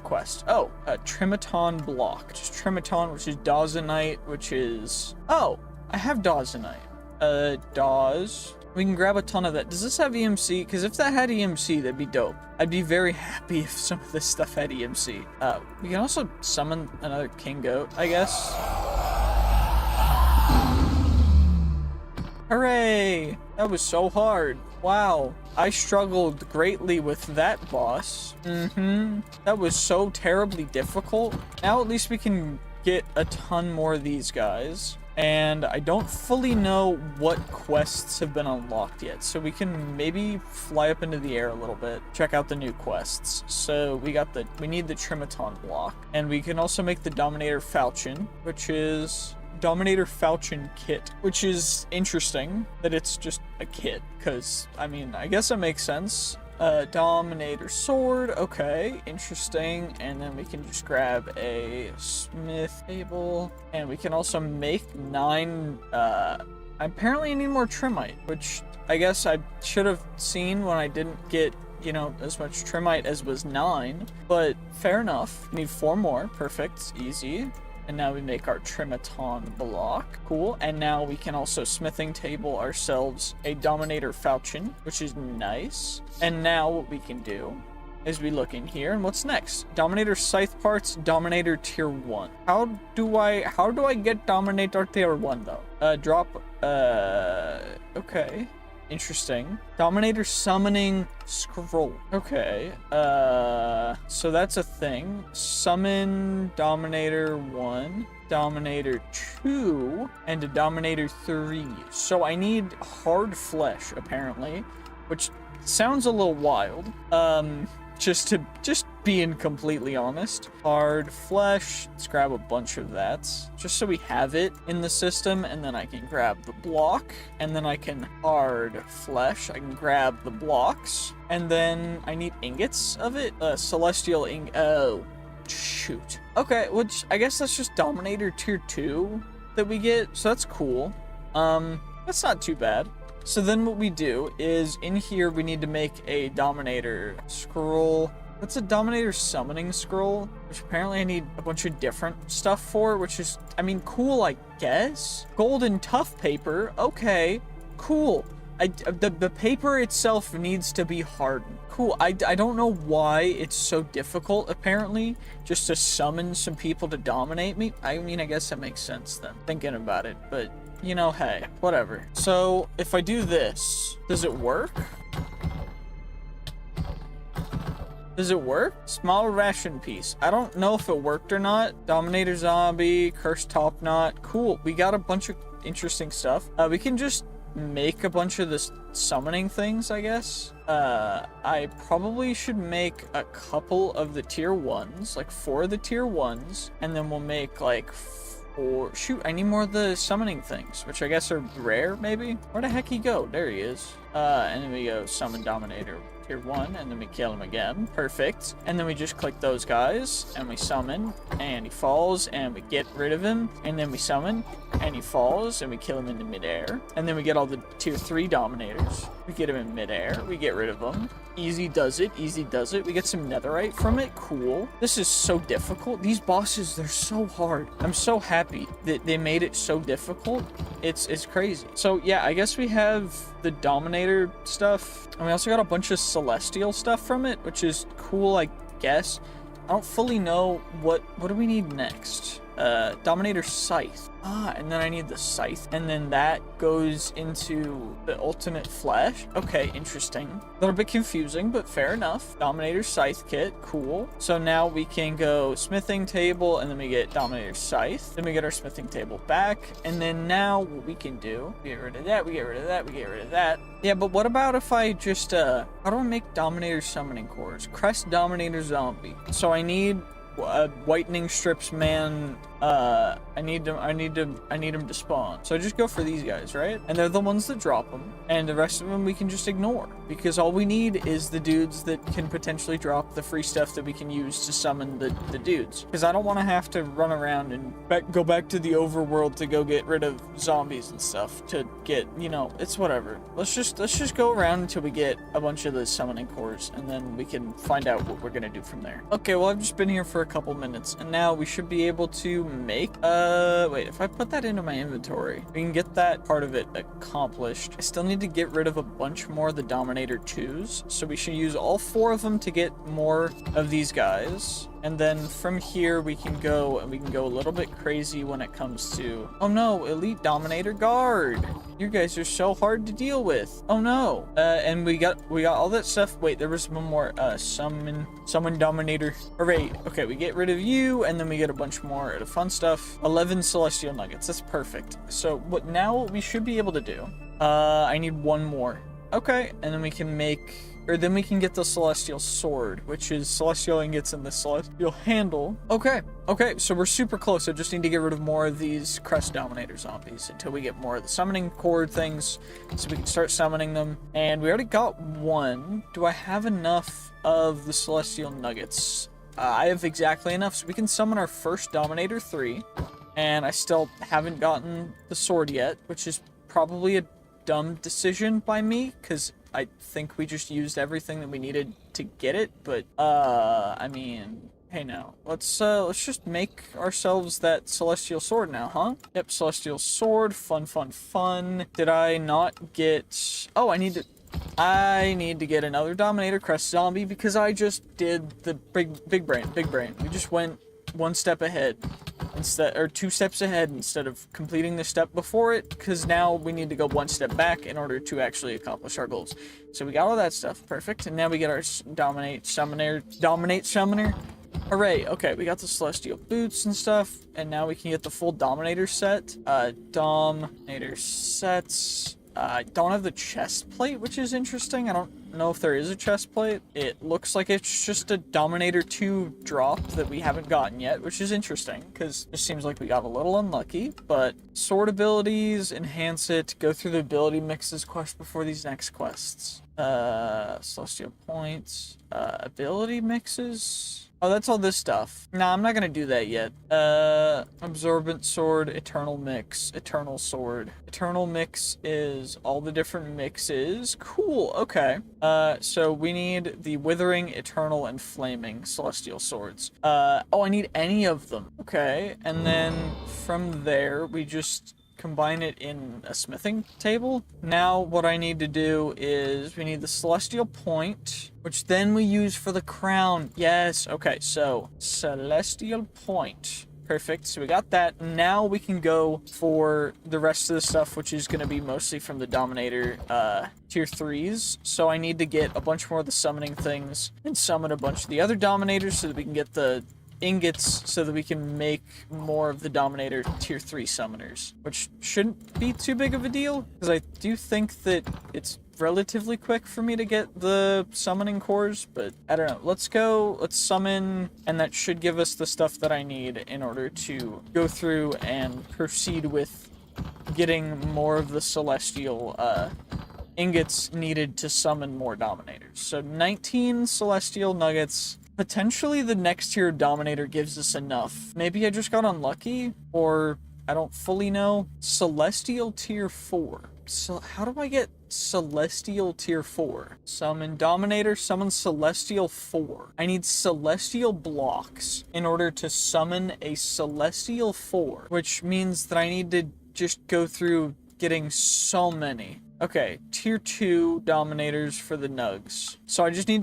quest? Oh, Trimaton block. Just Trimaton, which is Dawsonite, which is... Oh, I have Dawsonite. Dawes. We can grab a ton of that. Does this have EMC? Because if that had EMC, that'd be dope. I'd be very happy if some of this stuff had EMC. We can also summon another King Goat, I guess. Hooray! That was so hard. Wow. I struggled greatly with that boss. That was so terribly difficult. Now at least we can get a ton more of these guys. And I don't fully know what quests have been unlocked yet, so we can maybe fly up into the air a little bit, check out the new quests. So we need the Trimaton block, and we can also make the Dominator Falchion, which is Dominator Falchion kit, which is interesting that it's just a kit, because, I mean, I guess it makes sense. Dominator sword, okay, interesting. And then we can just grab a smith table, and we can also make 9, apparently I need more Trimite, which I guess I should have seen when I didn't get, you know, as much Trimite as was 9, but fair enough. We need 4 more, perfect, easy. And now we make our Trimaton block. Cool. And now we can also smithing table ourselves a Dominator Falchion, which is nice. And now what we can do as we look in here. And what's next? Dominator Scythe parts, Dominator Tier 1. How do I get Dominator Tier 1 though? Okay. Interesting. Dominator Summoning Scroll. Okay. So that's a thing. Summon Dominator 1, Dominator 2, and a Dominator 3. So I need hard flesh, apparently, which sounds a little wild. Just being completely honest. Hard flesh. Let's grab a bunch of that. Just so we have it in the system, and then I can grab the block, and then I can hard flesh. I can grab the blocks, and then I need ingots of it. Celestial oh, shoot. Okay, which I guess that's just Dominator Tier 2 that we get, so that's cool. That's not too bad. So then what we do is, in here we need to make a Dominator Scroll. That's a Dominator Summoning Scroll, which apparently I need a bunch of different stuff for, which is, I mean, cool, I guess. Golden Tough Paper, okay, cool. The paper itself needs to be hardened. Cool, I don't know why it's so difficult, apparently, just to summon some people to dominate me. I mean, I guess that makes sense then, thinking about it, but... you know, hey, whatever. So, if I do this, does it work? Does it work? Small ration piece. I don't know if it worked or not. Dominator Zombie, Cursed Top Knot. Cool, we got a bunch of interesting stuff. We can just make a bunch of this summoning things, I guess. I probably should make a couple of the tier 1s, like 4 of the tier 1s, and then we'll make like... or shoot, I need more of the summoning things, which I guess are rare, maybe? Where the heck he go? There he is. And then we go summon Dominator Tier 1, and then we kill him again. Perfect. And then we just click those guys, and we summon, and he falls, and we get rid of him, and then we summon, and he falls, and we kill him into midair. And then we get all the Tier 3 Dominators. We get him in midair, we get rid of him. Easy does it, easy does it. We get some netherite from it, cool. This is so difficult. These bosses, they're so hard. I'm so happy that they made it so difficult. It's crazy. So yeah, I guess we have the Dominator stuff, and we also got a bunch of Celestial stuff from it, which is cool, I guess. I don't fully know what do we need next. Dominator Scythe. And then I need the Scythe. And then that goes into the Ultimate Flesh. Okay, interesting. A little bit confusing, but fair enough. Dominator Scythe kit, cool. So now we can go smithing table, and then we get Dominator Scythe. Then we get our smithing table back. And then now what we can do, we get rid of that, we get rid of that, we get rid of that. Yeah, but what about if I just, how do I make Dominator Summoning Cores? Crest Dominator Zombie. So I need whitening strips, man. I need him to spawn. So I just go for these guys, right? And they're the ones that drop them, and the rest of them we can just ignore, because all we need is the dudes that can potentially drop the free stuff that we can use to summon the dudes. Because I don't want to have to run around and go back to the overworld to go get rid of zombies and stuff to get, you know, it's whatever. Let's just go around until we get a bunch of the summoning cores, and then we can find out what we're gonna do from there. Okay, well, I've just been here for a couple minutes, and now we should be able to make, wait, if I put that into my inventory, we can get that part of it accomplished. I still need to get rid of a bunch more of the Dominator 2s, so we should use all 4 of them to get more of these guys. And then from here we can go a little bit crazy when it comes to, oh no, Elite Dominator Guard. You guys are so hard to deal with. Oh no. And we got all that stuff. Wait, there was one more, summon Dominator. Hooray. Okay, we get rid of you, and then we get a bunch more of the fun stuff. 11 Celestial Nuggets. That's perfect. So what we should be able to do, I need 1 more. Okay, and then we can make, or then we can get the Celestial Sword, which is Celestial Ingots and the Celestial Handle. Okay, so we're super close. I just need to get rid of more of these Crest Dominator zombies until we get more of the summoning cord things, so we can start summoning them. And we already got 1. Do I have enough of the Celestial Nuggets? I have exactly enough, so we can summon our first Dominator 3. And I still haven't gotten the sword yet, which is probably a dumb decision by me, because I think we just used everything that we needed to get it. But I mean, hey, now let's just make ourselves that Celestial Sword now, huh? Yep, Celestial Sword. Fun. Did I not get, oh, I need to, I need to get another Dominator Crest Zombie because I just did the big brain. We just went one step ahead instead, or 2 steps ahead instead of completing the step before it, because now we need to go 1 step back in order to actually accomplish our goals. So we got all that stuff, perfect, and now we get our Dominate Summoner. Hooray, okay, we got the Celestial Boots and stuff, and now we can get the full Dominator set. Dominator sets. I don't have the chest plate, which is interesting. I don't know if there is a chest plate. It looks like it's just a Dominator 2 drop that we haven't gotten yet, which is interesting, because it just seems like we got a little unlucky. But sword abilities, enhance it, go through the ability mixes quest before these next quests. Celestial points, ability mixes. Oh, that's all this stuff. Nah, I'm not gonna do that yet. Absorbent sword, eternal mix, eternal sword. Eternal mix is all the different mixes. Cool, okay. So we need the withering, eternal, and flaming celestial swords. Oh, I need any of them. Okay, and then from there, we just combine it in a smithing table. Now what I need to do is we need the celestial point, which then we use for the crown. Yes, okay, so celestial point. Perfect, so we got that. Now we can go for the rest of the stuff, which is going to be mostly from the Dominator tier 3s. So I need to get a bunch more of the summoning things and summon a bunch of the other Dominators so that we can get the ingots so that we can make more of the Dominator tier 3 summoners, which shouldn't be too big of a deal, because I do think that it's relatively quick for me to get the summoning cores, but I don't know. Let's go, let's summon, and that should give us the stuff that I need in order to go through and proceed with getting more of the celestial ingots needed to summon more Dominators. So 19 celestial nuggets. Potentially the next tier Dominator gives us enough. Maybe I just got unlucky, or I don't fully know. Celestial tier 4. So how do I get Celestial tier 4? Summon Dominator, summon Celestial 4. I need Celestial blocks in order to summon a Celestial 4, which means that I need to just go through getting so many. Okay, tier 2 Dominators for the nugs. So I just need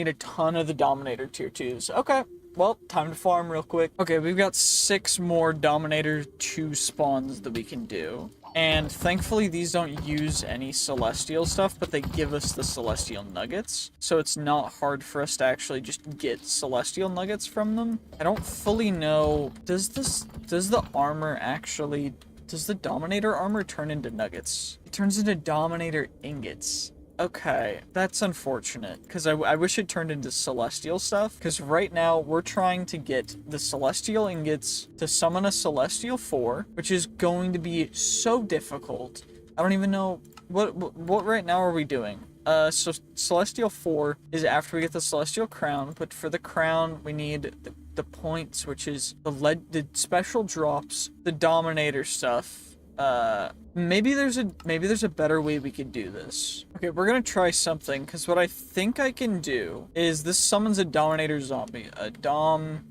a ton of the Dominator tier 2s. Okay, well, time to farm real quick. Okay, we've got 6 more Dominator 2 spawns that we can do. And thankfully these don't use any Celestial stuff, but they give us the Celestial nuggets. So it's not hard for us to actually just get Celestial nuggets from them. I don't fully know, does the armor actually... Does the Dominator armor turn into nuggets? It turns into Dominator ingots. Okay, that's unfortunate, because I wish it turned into Celestial stuff, because right now we're trying to get the Celestial ingots to summon a Celestial 4, which is going to be so difficult. I don't even know, what right now are we doing? So Celestial 4 is after we get the Celestial Crown, but for the crown we need the points, which is the special drops, the Dominator stuff. Maybe there's a better way we could do this. Okay, we're gonna try something, because what I think I can do is this summons a Dominator zombie, a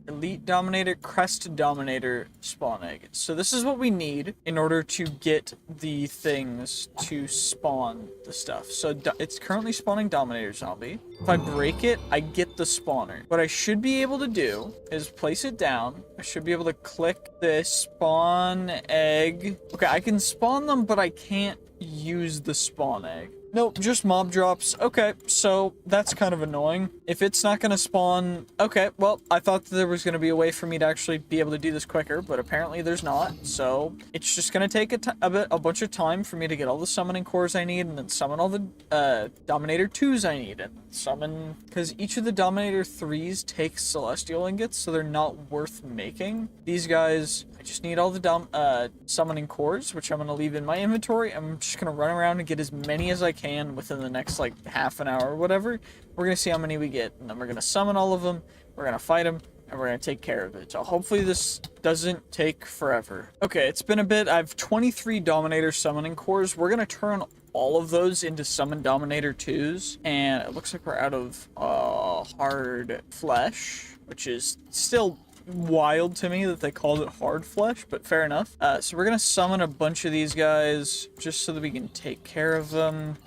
Elite Dominator, Crest Dominator spawn egg. So this is what we need in order to get the things to spawn the stuff. So it's currently spawning Dominator zombie. If I break it, I get the spawner. What I should be able to do is place it down. I should be able to click this spawn egg. Okay, I can spawn them, but I can't use the spawn egg. Nope, just mob drops. Okay, so that's kind of annoying. If it's not gonna spawn... Okay, well, I thought that there was gonna be a way for me to actually be able to do this quicker, but apparently there's not. So it's just gonna take a bunch of time for me to get all the summoning cores I need, and then summon all the Dominator 2s I need, and summon... Because each of the Dominator 3s takes Celestial ingots, so they're not worth making. These guys... I just need all the summoning cores, which I'm going to leave in my inventory. I'm just going to run around and get as many as I can within the next, like, half an hour or whatever. We're going to see how many we get, and then we're going to summon all of them, we're going to fight them, and we're going to take care of it. So hopefully this doesn't take forever. Okay, it's been a bit. I have 23 Dominator summoning cores. We're going to turn all of those into summon Dominator 2s, and it looks like we're out of hard flesh, which is still... wild to me that they called it hard flesh, but fair enough. So we're gonna summon a bunch of these guys just so that we can take care of them.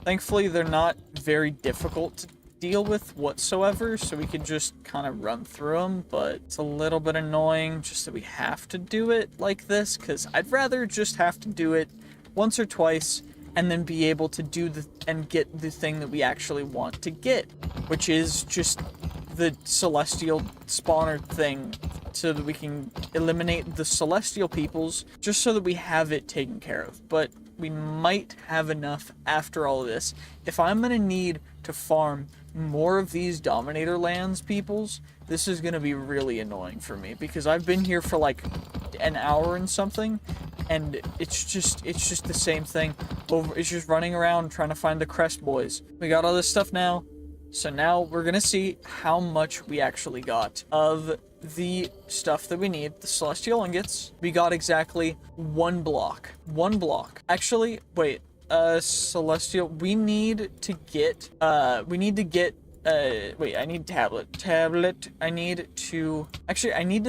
Thankfully, they're not very difficult to deal with whatsoever, so we can just kind of run through them, but it's a little bit annoying just that we have to do it like this, because I'd rather just have to do it once or twice and then be able to do and get the thing that we actually want to get, which is just the celestial spawner thing, so that we can eliminate the celestial peoples, just so that we have it taken care of. But we might have enough after all of this. If I'm gonna need to farm more of these Dominator lands peoples, this is gonna be really annoying for me, because I've been here for like an hour and something, and it's just the same thing over. It's just running around trying to find the crest boys. We got all this stuff now, so now we're gonna see how much we actually got of the stuff that we need. The celestial ingots, we got exactly one block. Actually, wait, celestial, we need to get wait, I need tablet, I need to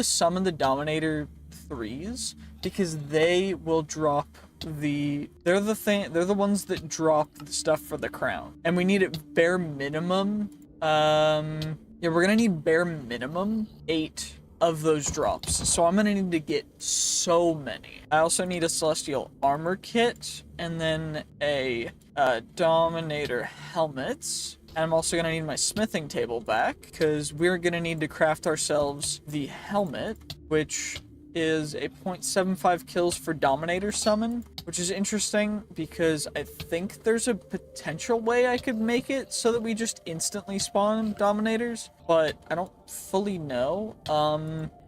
summon the Dominator 3s, because they will drop they're the ones that drop the stuff for the crown, and we need it bare minimum, yeah, we're gonna need bare minimum 8 of those drops, so I'm gonna need to get so many. I also need a celestial armor kit, and then a Dominator helmet. And I'm also gonna need my smithing table back, because we're gonna need to craft ourselves the helmet, which is a 0.75 kills for Dominator summon, which is interesting because I think there's a potential way I could make it so that we just instantly spawn Dominators, but I don't fully know.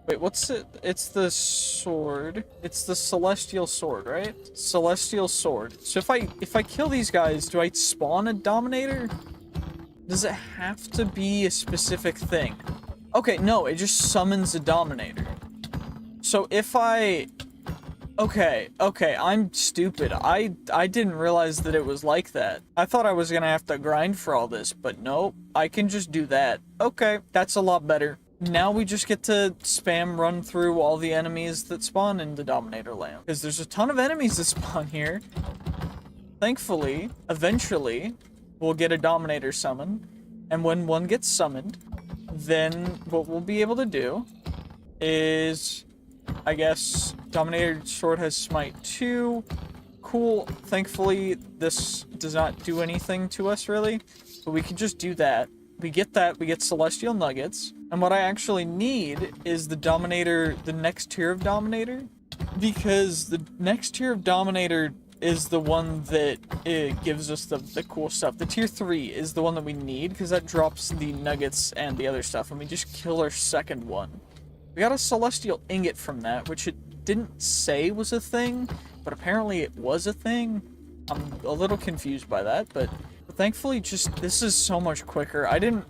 Wait, what's it? It's the sword. It's the celestial sword, right? Celestial sword. So if I kill these guys, do I spawn a Dominator? Does it have to be a specific thing? Okay, no, it just summons a Dominator. So if I... Okay, I'm stupid. I didn't realize that it was like that. I thought I was gonna have to grind for all this, but nope, I can just do that. Okay, that's a lot better. Now we just get to spam run through all the enemies that spawn in the Dominator land, because there's a ton of enemies that spawn here. Thankfully, eventually, we'll get a Dominator summon, and when one gets summoned, then what we'll be able to do is, I guess, Dominator Sword has Smite 2. Cool. Thankfully, this does not do anything to us, really. But we can just do that. We get that. We get Celestial Nuggets. And what I actually need is the Dominator, the next tier of Dominator. Because the next tier of Dominator is the one that gives us the cool stuff. The tier 3 is the one that we need, because that drops the nuggets and the other stuff. And we just kill our second one. We got a celestial ingot from that, which it didn't say was a thing, but apparently it was a thing. I'm a little confused by that, but thankfully just, this is so much quicker. You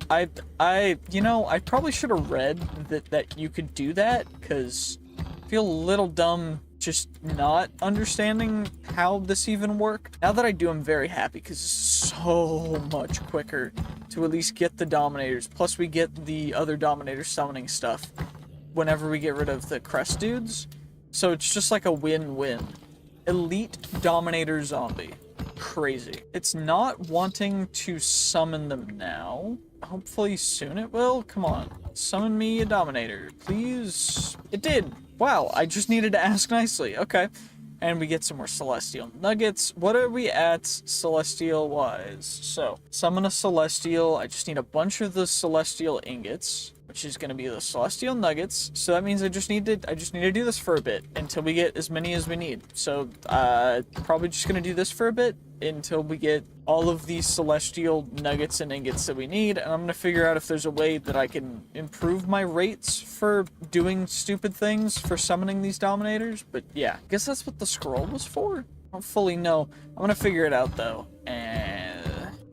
know, I probably should have read that you could do that, because I feel a little dumb just not understanding how this even worked. Now that I do, I'm very happy, because it's so much quicker to at least get the Dominators, plus we get the other Dominator summoning stuff whenever we get rid of the crest dudes. So it's just like a win-win. Elite Dominator zombie. Crazy. It's not wanting to summon them now. Hopefully soon it will. Come on. Summon me a Dominator, please. It did. Wow, I just needed to ask nicely. Okay. And we get some more Celestial Nuggets. What are we at Celestial-wise? So, summon a Celestial. I just need a bunch of the Celestial Ingots, which is going to be the Celestial Nuggets. So that means I just need to do this for a bit until we get as many as we need. So probably just going to do this for a bit until we get all of these Celestial Nuggets and Ingots that we need. And I'm going to figure out if there's a way that I can improve my rates for doing stupid things for summoning these Dominators. But yeah, I guess that's what the scroll was for. I don't fully know. I'm going to figure it out though.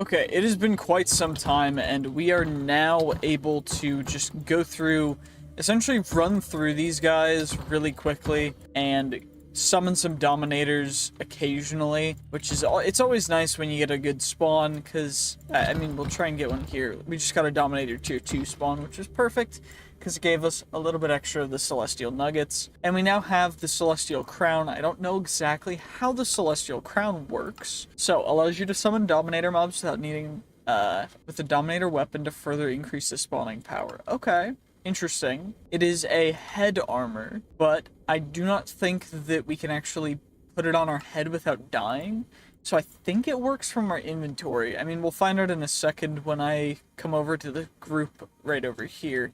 Okay, it has been quite some time, and we are now able to just go through, essentially run through these guys really quickly, and summon some Dominators occasionally, which is, it's always nice when you get a good spawn, because, I mean, we'll try and get one here. We just got a Dominator tier 2 spawn, which is perfect, because it gave us a little bit extra of the Celestial Nuggets. And we now have the Celestial Crown. I don't know exactly how the Celestial Crown works. So, allows you to summon Dominator mobs without needing, with the Dominator weapon to further increase the spawning power. Okay. Interesting. It is a head armor, but I do not think that we can actually put it on our head without dying. So I think it works from our inventory. I mean, we'll find out in a second when I come over to the group right over here.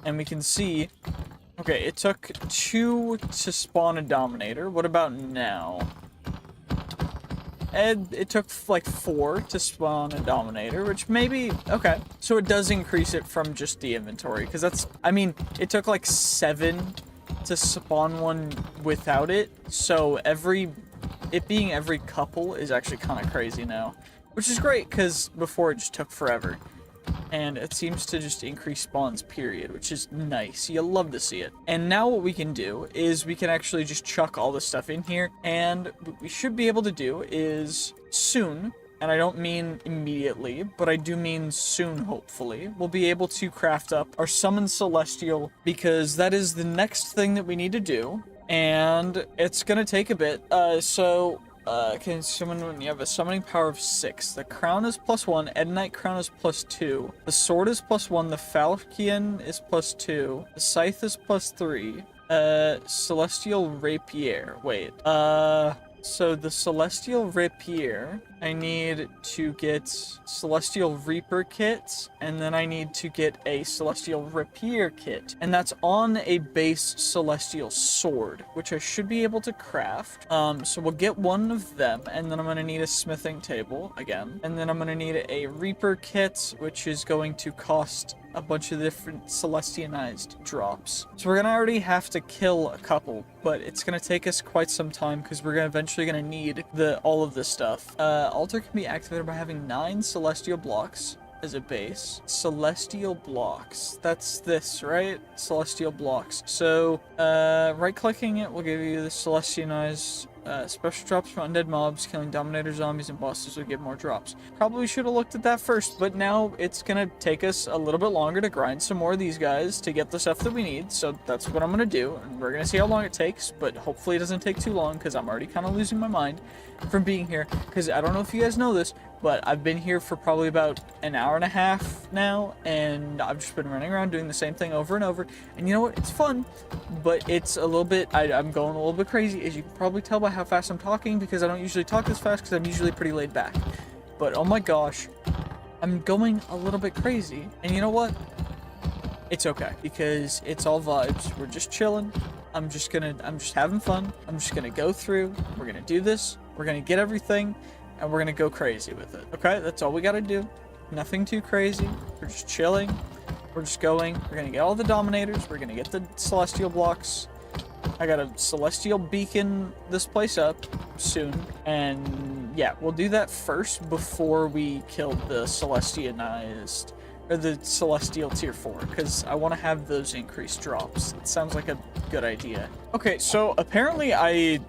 And we can see, okay, it took 2 to spawn a Dominator. What about now? And it took like 4 to spawn a Dominator, which maybe, okay. So it does increase it from just the inventory, because that's, I mean, it took like 7 to spawn one without it. So it being every couple is actually kind of crazy now, which is great, because before it just took forever. And it seems to just increase spawns, period, which is nice. You love to see it. And now what we can do is we can actually just chuck all this stuff in here. And what we should be able to do is soon, and I don't mean immediately, but I do mean soon, hopefully, we'll be able to craft up our Summon Celestial, because that is the next thing that we need to do. And it's gonna take a bit. Can summon when you have a summoning power of 6. The crown is +1, Ednite crown is +2. The sword is +1, the falchion is +2. The scythe is +3. Celestial rapier. Wait. So the Celestial Rapier, I need to get Celestial Reaper kit, and then I need to get a Celestial Rapier kit. And that's on a base Celestial Sword, which I should be able to craft. So we'll get one of them, and then I'm going to need a smithing table again. And then I'm going to need a Reaper kit, which is going to cost a bunch of different Celestianized drops. So we're gonna already have to kill a couple, but it's gonna take us quite some time because we're eventually gonna need all of this stuff. Altar can be activated by having 9 Celestial blocks as a base. Celestial blocks. That's this, right? Celestial blocks. So, right-clicking it will give you the Celestianized special drops from undead mobs. Killing Dominator zombies and bosses will give more drops. Probably should have looked at that first, but now it's gonna take us a little bit longer to grind some more of these guys to get the stuff that we need, so that's what I'm gonna do, and we're gonna see how long it takes, but hopefully it doesn't take too long, because I'm already kind of losing my mind from being here, because I don't know if you guys know this, but I've been here for probably about an hour and a half now, and I've just been running around doing the same thing over and over, and you know what, it's fun, but it's a little bit, I'm going a little bit crazy, as you can probably tell by how fast I'm talking, because I don't usually talk this fast, because I'm usually pretty laid back, but oh my gosh, I'm going a little bit crazy, and you know what, it's okay, because it's all vibes, we're just chilling, I'm just having fun, I'm just gonna go through, we're gonna do this, we're gonna get everything, and we're gonna go crazy with it. Okay, that's all we gotta do. Nothing too crazy. We're just chilling. We're just going. We're gonna get all the Dominators. We're gonna get the Celestial blocks. I gotta Celestial beacon this place up soon. And yeah, we'll do that first before we kill the Celestianized, or the Celestial tier 4, because I want to have those increased drops. It sounds like a good idea. Okay, so apparently I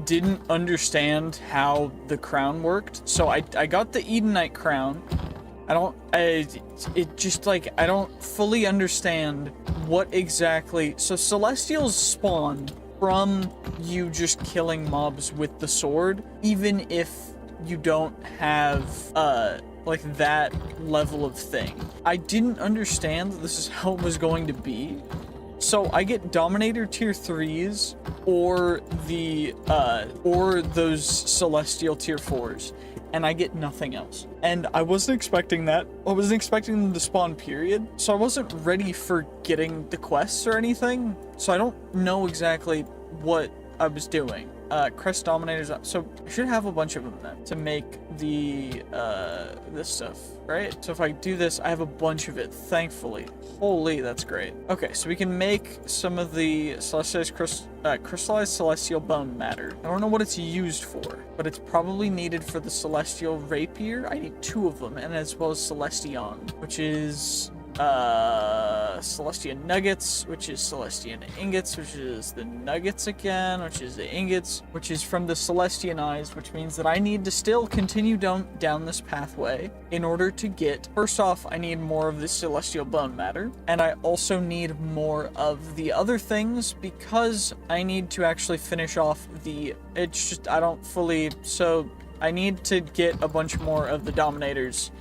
didn't understand how the crown worked. So I got the Edenite crown. I don't fully understand what exactly. So Celestials spawn from you just killing mobs with the sword, even if you don't have like that level of thing. I didn't understand that this is how it was going to be. So I get Dominator tier 3s or those Celestial tier 4s, and I get nothing else. And I wasn't expecting that. I wasn't expecting them to spawn, period. So I wasn't ready for getting the quests or anything. So I don't know exactly what I was doing. Crest Dominators, so I should have a bunch of them then to make the this stuff, right? So if I do this, I have a bunch of it, thankfully. Holy, that's great. Okay, so we can make some of the crystallized celestial bone matter. I don't know what it's used for, but it's probably needed for the Celestial Rapier. I need 2 of them, and as well as Celestion, which is Celestian nuggets, which is Celestian ingots, which is the nuggets again, which is the ingots, which is from the Celestianized, which means that I need to still continue down this pathway in order to get, first off, I need more of the celestial bone matter, and I also need more of the other things because I need to actually finish off it's just, I don't fully, so I need to get a bunch more of the Dominators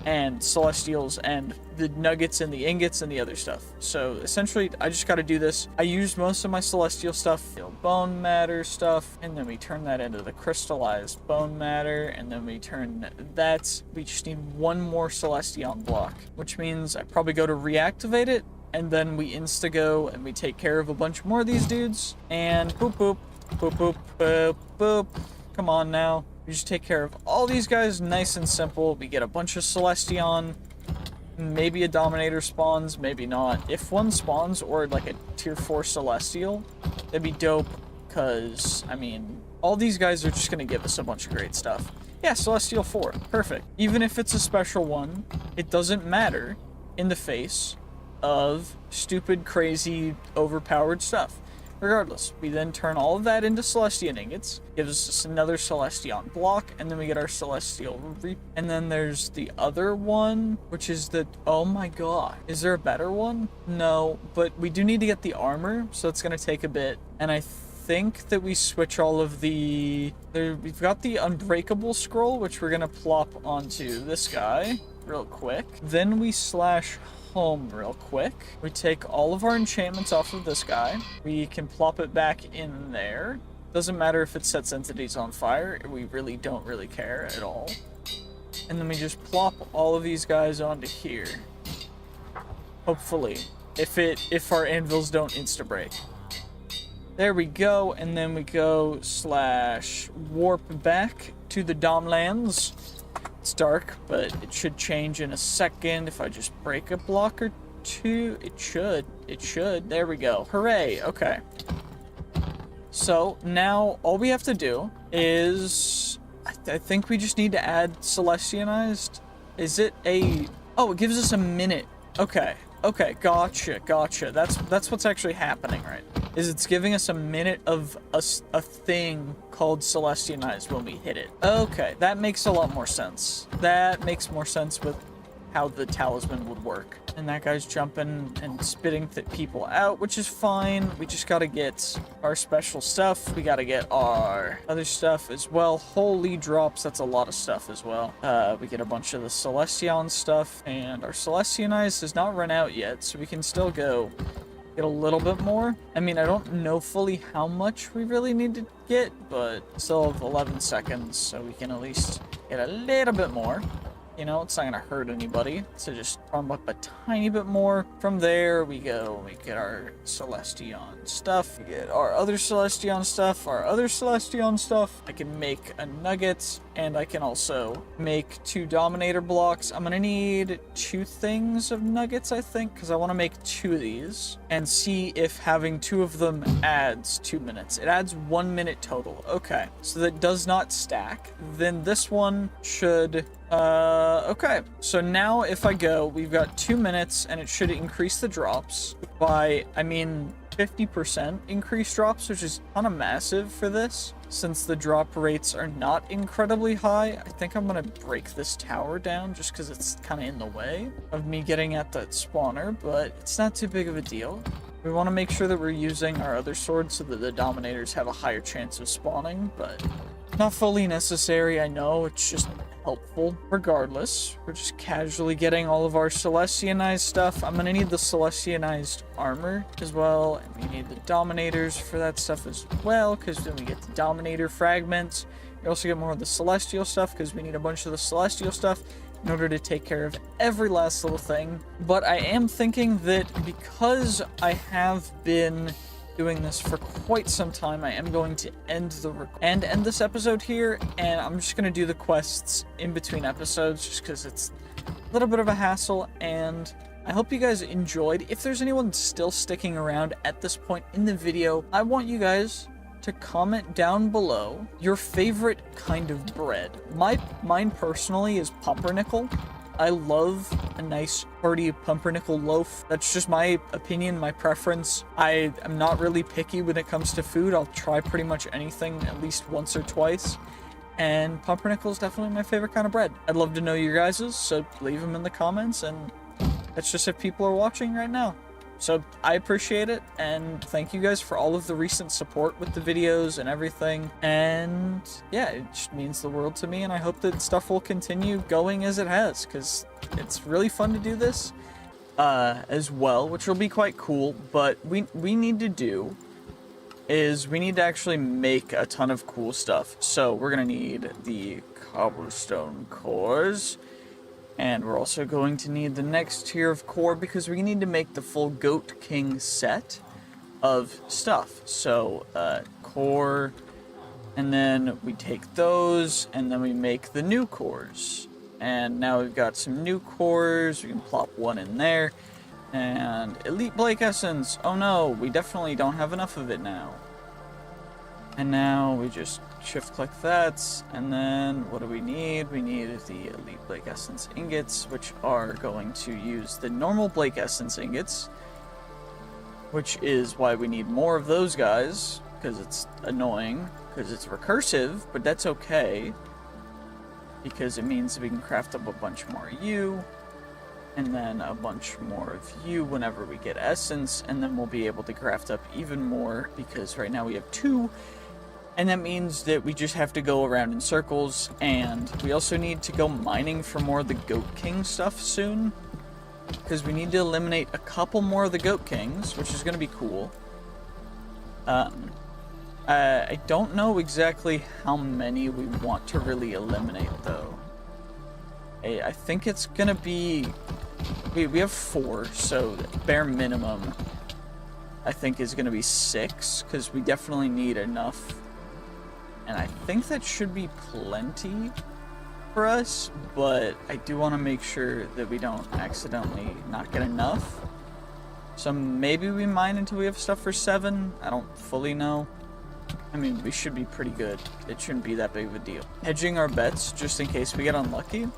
and Celestials and the nuggets and the ingots and the other stuff. So essentially, I just got to do this. I used most of my Celestial stuff, bone matter stuff, and then we turn that into the crystallized bone matter, and then we turn that. We just need one more Celestion block, which means I probably go to reactivate it, and then we insta-go and we take care of a bunch more of these dudes, and boop, boop, boop, boop, boop, boop. Come on now. We just take care of all these guys nice and simple. We get a bunch of Celestion. Maybe a Dominator spawns, maybe not. If one spawns, or like a tier 4 Celestial, that'd be dope, because, I mean, all these guys are just going to give us a bunch of great stuff. Yeah, Celestial 4. Perfect. Even if it's a special one, it doesn't matter in the face of stupid, crazy, overpowered stuff. Regardless, we then turn all of that into Celestian ingots, gives us another Celestion block, and then we get our Celestial and then there's the other one, which is the, oh my god, is there a better one? No, but we do need to get the armor, so it's gonna take a bit, and I think that we switch all of we've got the Unbreakable scroll, which we're gonna plop onto this guy real quick, then we slash home real quick. We take all of our enchantments off of this guy. We can plop it back in there. Doesn't matter if it sets entities on fire. We really don't really care at all. And then we just plop all of these guys onto here. Hopefully. If our anvils don't insta-break. There we go. And then we go slash warp back to the Domlands. It's dark, but it should change in a second if I just break a block or two. It should. There we go. Hooray. Okay. So now all we have to do is, I think we just need to add Celestianized. Is it oh, it gives us a minute. Okay. Okay, gotcha. That's what's actually happening, right? Is it's giving us a minute of a thing called Celestianized when we hit it. Okay, that makes a lot more sense. That makes more sense with how the talisman would work. And that guy's jumping and spitting people out, which is fine. We just gotta get our special stuff. We gotta get our other stuff as well. Holy drops, that's a lot of stuff as well. We get a bunch of the Celestion stuff, and our Celestianized has not run out yet, so we can still go get a little bit more. I mean, I don't know fully how much we really need to get, but still have 11 seconds, so we can at least get a little bit more. You know, it's not gonna hurt anybody, so just farm up a tiny bit more. From there, we get our Celestion stuff, we get our other Celestion stuff, I can make a nugget, and I can also make 2 Dominator blocks. I'm gonna need 2 things of nuggets, I think, because I want to make 2 of these, and see if having 2 of them adds 2 minutes. It adds 1 minute total. Okay, so that does not stack. Then this one should... okay, so now if I go, we've got 2 minutes, and it should increase the drops by, I mean, 50% increased drops, which is kind of massive for this, since the drop rates are not incredibly high. I think I'm gonna break this tower down just because it's kind of in the way of me getting at that spawner, but it's not too big of a deal. We want to make sure that we're using our other swords so that the Dominators have a higher chance of spawning, but not fully necessary, I know, it's just helpful. Regardless, we're just casually getting all of our Celestianized stuff. I'm gonna need the Celestianized armor as well, and we need the Dominators for that stuff as well, because then we get the Dominator fragments. We also get more of the Celestial stuff, because we need a bunch of the Celestial stuff in order to take care of every last little thing. But I am thinking that because I have been doing this for quite some time, I am going to end this episode here, and I'm just going to do the quests in between episodes just because it's a little bit of a hassle, and I hope you guys enjoyed. If there's anyone still sticking around at this point in the video, I want you guys to comment down below your favorite kind of bread. Mine personally is pumpernickel. I love a nice hearty pumpernickel loaf. That's just my opinion, my preference. I am not really picky when it comes to food. I'll try pretty much anything at least once or twice. And pumpernickel is definitely my favorite kind of bread. I'd love to know your guys's, so leave them in the comments. And that's just if people are watching right now. So I appreciate it, and thank you guys for all of the recent support with the videos and everything. And yeah, it just means the world to me, and I hope that stuff will continue going as it has, because it's really fun to do this as well, which will be quite cool. But we need to do is we need to actually make a ton of cool stuff. So we're gonna need the cobblestone cores. And we're also going to need the next tier of core because we need to make the full Goat King set of stuff. So, core, and then we take those, and then we make the new cores. And now we've got some new cores, we can plop one in there. And Elite Blake Essence, oh no, we definitely don't have enough of it now. And now we just shift click that, and then what do we need? We need the Elite Blake Essence ingots, which are going to use the normal Blake Essence ingots, which is why we need more of those guys, because it's annoying, because it's recursive, but that's okay, because it means we can craft up a bunch more you, and then a bunch more of you whenever we get essence, and then we'll be able to craft up even more, because right now we have 2. And that means that we just have to go around in circles, and we also need to go mining for more of the Goat King stuff soon, because we need to eliminate a couple more of the Goat Kings, which is going to be cool. I don't know exactly how many we want to really eliminate, though. I think it's going to be... We have 4, so bare minimum, I think, is going to be 6, because we definitely need enough. And I think that should be plenty for us, but I do want to make sure that we don't accidentally not get enough. So maybe we mine until we have stuff for 7. I don't fully know. I mean, we should be pretty good. It shouldn't be that big of a deal. Hedging our bets just in case we get unlucky.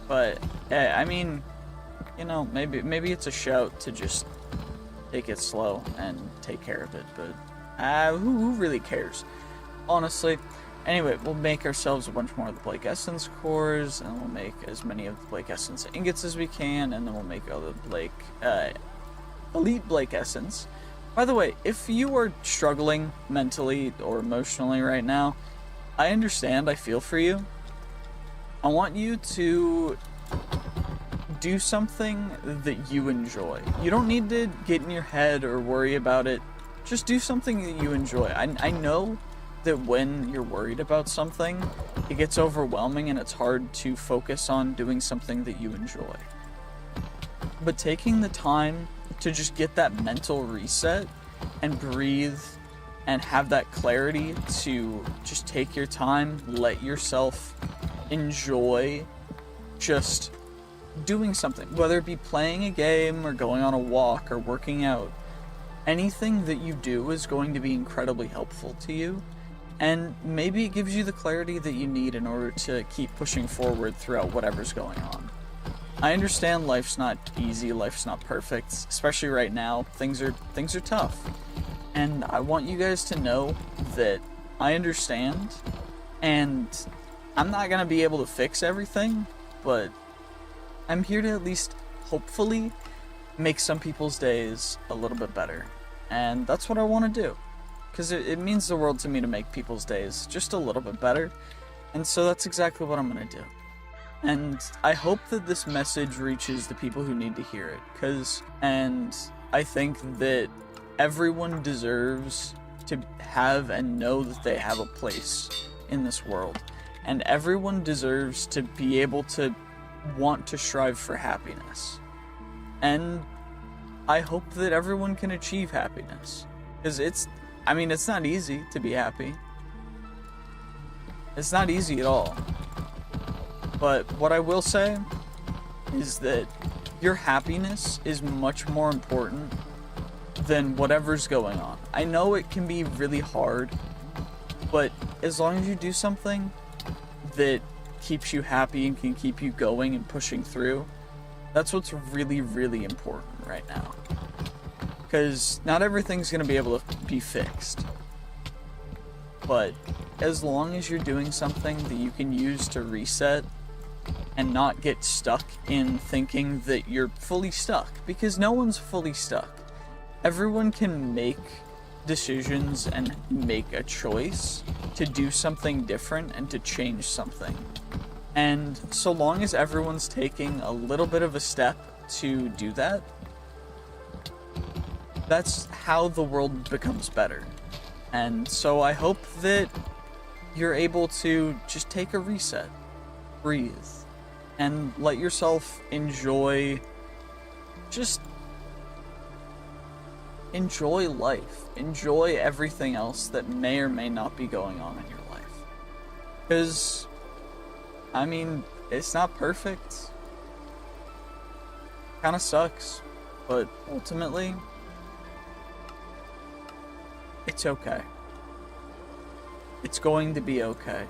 But, I mean, you know, maybe it's a shout to just take it slow and take care of it, but... who really cares? Honestly. Anyway, we'll make ourselves a bunch more of the Blake Essence cores, and we'll make as many of the Blake Essence ingots as we can, and then we'll make all the Elite Blake Essence. By the way, if you are struggling mentally or emotionally right now, I understand, I feel for you. I want you to do something that you enjoy. You don't need to get in your head or worry about it. Just do something that you enjoy. I know that when you're worried about something, it gets overwhelming and it's hard to focus on doing something that you enjoy. But taking the time to just get that mental reset and breathe and have that clarity to just take your time, let yourself enjoy just doing something, whether it be playing a game or going on a walk or working out. Anything that you do is going to be incredibly helpful to you, and maybe it gives you the clarity that you need in order to keep pushing forward throughout whatever's going on. I understand life's not easy, life's not perfect, especially right now. Things are tough, and I want you guys to know that I understand, and I'm not gonna be able to fix everything, but I'm here to at least hopefully make some people's days a little bit better. And that's what I want to do, because it means the world to me to make people's days just a little bit better. And so that's exactly what I'm going to do. And I hope that this message reaches the people who need to hear it, and I think that everyone deserves to have and know that they have a place in this world, and everyone deserves to be able to want to strive for happiness. And I hope that everyone can achieve happiness, because it's not easy to be happy. It's not easy at all. But what I will say is that your happiness is much more important than whatever's going on. I know it can be really hard, but as long as you do something that keeps you happy and can keep you going and pushing through. That's what's really, really important right now. Because not everything's going to be able to be fixed. But as long as you're doing something that you can use to reset and not get stuck in thinking that you're fully stuck, because no one's fully stuck. Everyone can make decisions and make a choice to do something different and to change something. And so long as everyone's taking a little bit of a step to do that, that's how the world becomes better. And so I hope that you're able to just take a reset, breathe, and let yourself enjoy life. Enjoy everything else that may or may not be going on in your life. Because, I mean, it's not perfect. Kinda sucks. But ultimately, it's okay. It's going to be okay.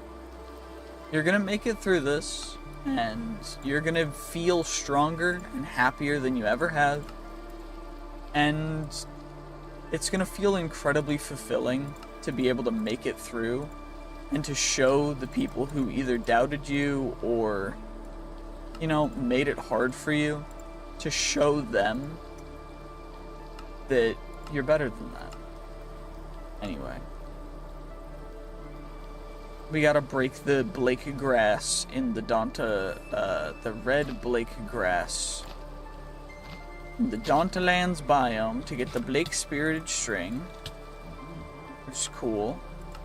You're gonna make it through this, and you're gonna feel stronger and happier than you ever have. And it's gonna feel incredibly fulfilling to be able to make it through and to show the people who either doubted you or, you know, made it hard for you, to show them that you're better than that. Anyway. We gotta break the Blake grass in the the red Blake grass. The Dantalands biome to get the Blake spirited string. Which is cool.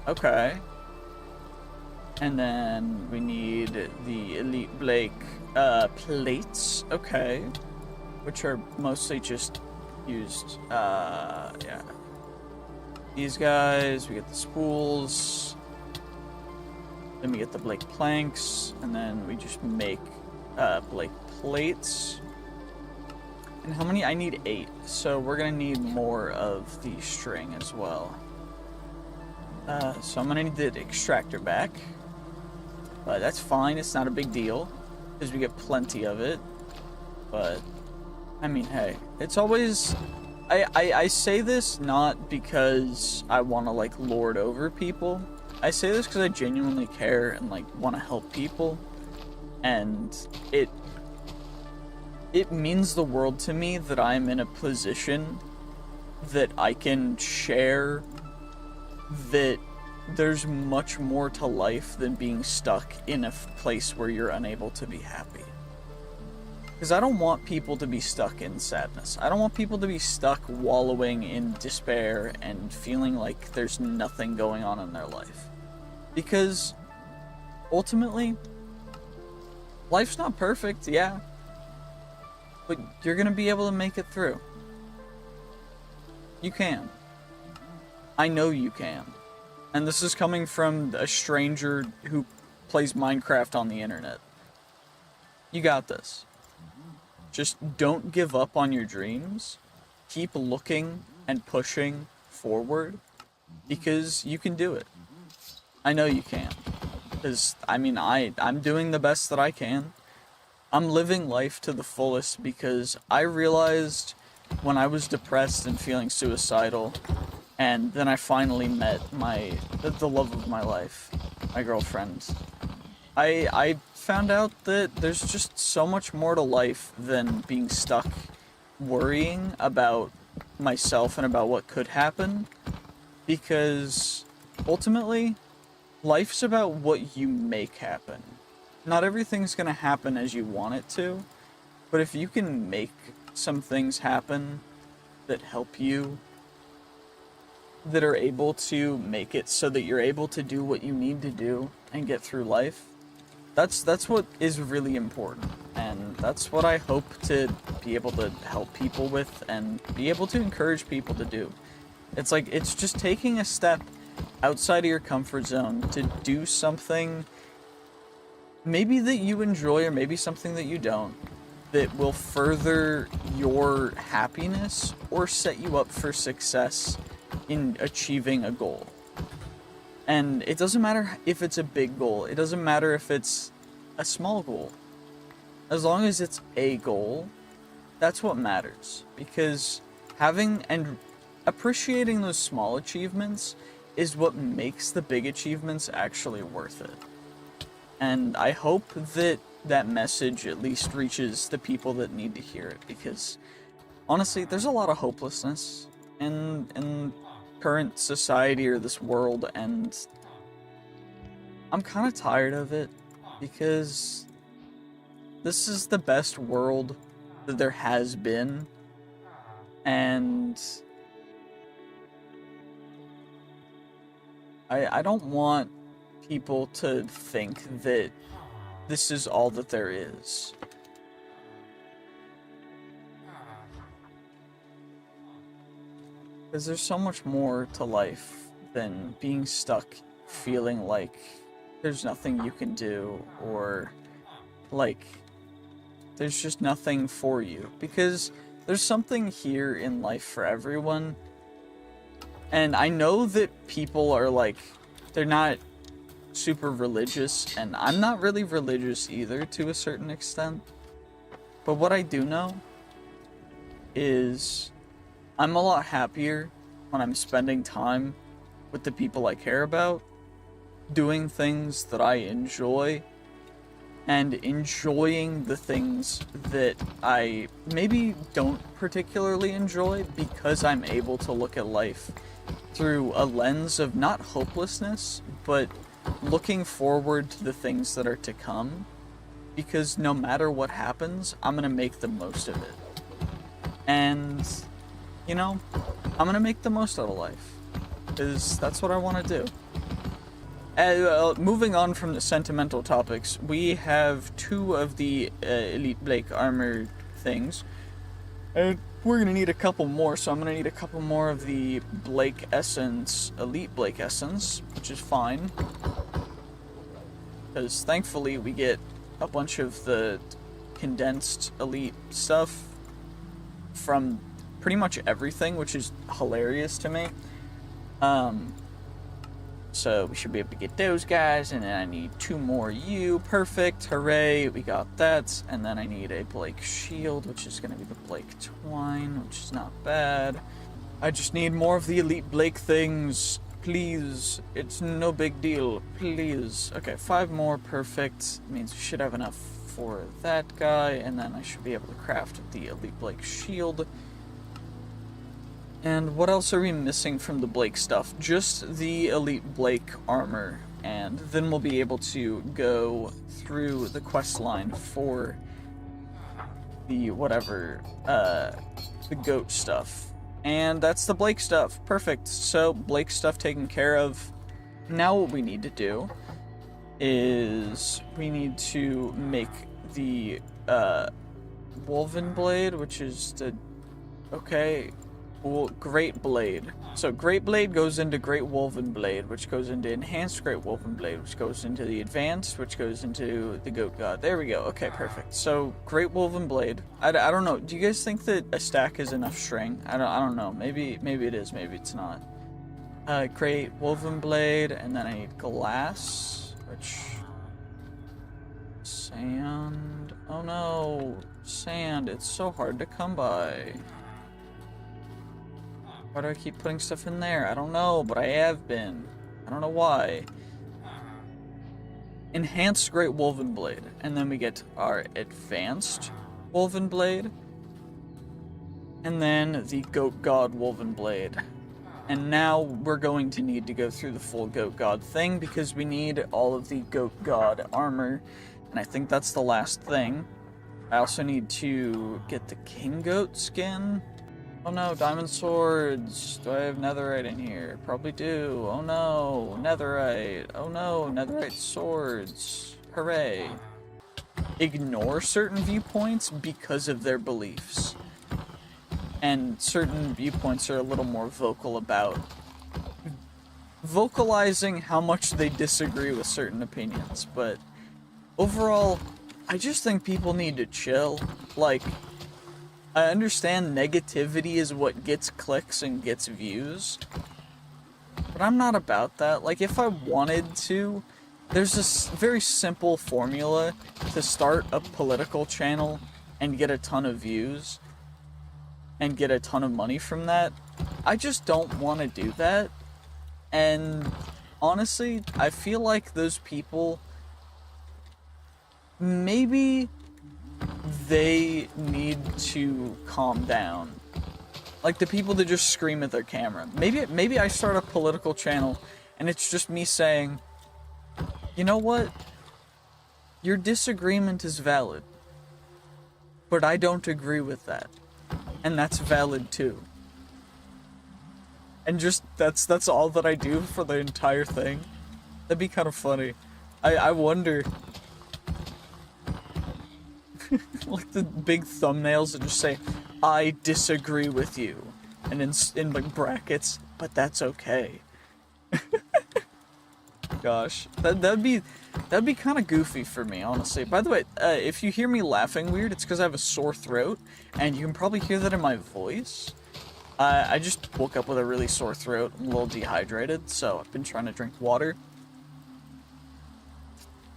Okay. And then we need the Elite Blake plates. Okay. Which are mostly just used, yeah. These guys, we get the spools. Then we get the Blake planks, and then we just make Blake plates. And how many? I need 8, so we're gonna need more of the string as well. So I'm gonna need the extractor back. But that's fine, it's not a big deal, because we get plenty of it. But, I mean, hey, it's always... I say this not because I want to, like, lord over people. I say this because I genuinely care and, like, want to help people. And it means the world to me that I'm in a position that I can share that there's much more to life than being stuck in a place where you're unable to be happy. Because I don't want people to be stuck in sadness. I don't want people to be stuck wallowing in despair and feeling like there's nothing going on in their life. Because, ultimately, life's not perfect, yeah. But you're gonna be able to make it through. You can. I know you can. And this is coming from a stranger who plays Minecraft on the internet. You got this. Just don't give up on your dreams. Keep looking and pushing forward, because you can do it. I know you can. Because, I mean, I'm doing the best that I can. I'm living life to the fullest because I realized when I was depressed and feeling suicidal, and then I finally met the love of my life, my girlfriend. I found out that there's just so much more to life than being stuck worrying about myself and about what could happen, because ultimately life's about what you make happen. Not everything's gonna happen as you want it to, but if you can make some things happen that help you, that are able to make it so that you're able to do what you need to do and get through life, that's what is really important. And that's what I hope to be able to help people with and be able to encourage people to do. It's like, it's just taking a step outside of your comfort zone to do something maybe that you enjoy or maybe something that you don't, that will further your happiness or set you up for success in achieving a goal. And it doesn't matter if it's a big goal. It doesn't matter if it's a small goal. As long as it's a goal, that's what matters. Because having and appreciating those small achievements is what makes the big achievements actually worth it. And I hope that that message at least reaches the people that need to hear it, because honestly, there's a lot of hopelessness in current society or this world, and I'm kind of tired of it, because this is the best world that there has been, and I don't want people to think that this is all that there is. Because there's so much more to life than being stuck feeling like there's nothing you can do, or like there's just nothing for you. Because there's something here in life for everyone. And I know that people are like, they're not super religious, and I'm not really religious either to a certain extent. But what I do know is I'm a lot happier when I'm spending time with the people I care about, doing things that I enjoy, and enjoying the things that I maybe don't particularly enjoy, because I'm able to look at life through a lens of not hopelessness, but looking forward to the things that are to come, because no matter what happens, I'm gonna make the most of it. And, you know, I'm gonna make the most out of life, because that's what I want to do. Moving on from the sentimental topics, we have 2 of the Elite Blake armor things. And we're gonna need a couple more, so I'm gonna need a couple more of the Blake Essence, Elite Blake Essence, which is fine. Because thankfully we get a bunch of the condensed Elite stuff from pretty much everything, which is hilarious to me. So we should be able to get those guys, and then I need 2 more you. Perfect, hooray, we got that. And then I need a Blake Shield, which is gonna be the Blake Twine, which is not bad. I just need more of the Elite Blake things, please. It's no big deal, please. Okay, 5 more, perfect. Means we should have enough for that guy, and then I should be able to craft the Elite Blake Shield. And what else are we missing from the Blake stuff? Just the Elite Blake armor, and then we'll be able to go through the quest line for the whatever, the goat stuff. And that's the Blake stuff. Perfect. So Blake stuff taken care of. Now what we need to do is we need to make the Woven Blade, which is the Great Blade. So Great Blade goes into Great Woven Blade, which goes into Enhanced Great Woven Blade, which goes into the Advanced, which goes into the Goat God. There we go. Okay, perfect. So Great Woven Blade. I don't know. Do you guys think that a stack is enough string? I don't know. Maybe it is. Maybe it's not. Great Woven Blade, and then I need glass, which sand. Oh no, sand. It's so hard to come by. Why do I keep putting stuff in there? I don't know, but I have been. I don't know why. Enhanced Great Woven Blade. And then we get our Advanced Woven Blade. And then the Goat God Woven Blade. And now we're going to need to go through the full Goat God thing, because we need all of the Goat God armor. And I think that's the last thing. I also need to get the King Goat skin. Oh no, diamond swords. Do I have netherite in here? Probably do. Oh no, netherite. Oh no, netherite swords. Hooray. Ignore certain viewpoints because of their beliefs. And certain viewpoints are a little more vocal about vocalizing how much they disagree with certain opinions. But overall, I just think people need to chill. Like, I understand negativity is what gets clicks and gets views, but I'm not about that. Like, if I wanted to there's this very simple formula to start a political channel and get a ton of views and get a ton of money from that. I just don't want to do that. And honestly, I feel like those people, maybe they need to calm down. Like the people that just scream at their camera. Maybe I start a political channel and it's just me saying, you know what? Your disagreement is valid, but I don't agree with that. And that's valid too. And just, that's all that I do for the entire thing. That'd be kind of funny. I wonder, like the big thumbnails that just say, I disagree with you. And in like brackets, but that's okay. Gosh, that'd be kind of goofy for me, honestly. By the way, if you hear me laughing weird, it's because I have a sore throat, and you can probably hear that in my voice. I just woke up with a really sore throat. I'm a little dehydrated, so I've been trying to drink water.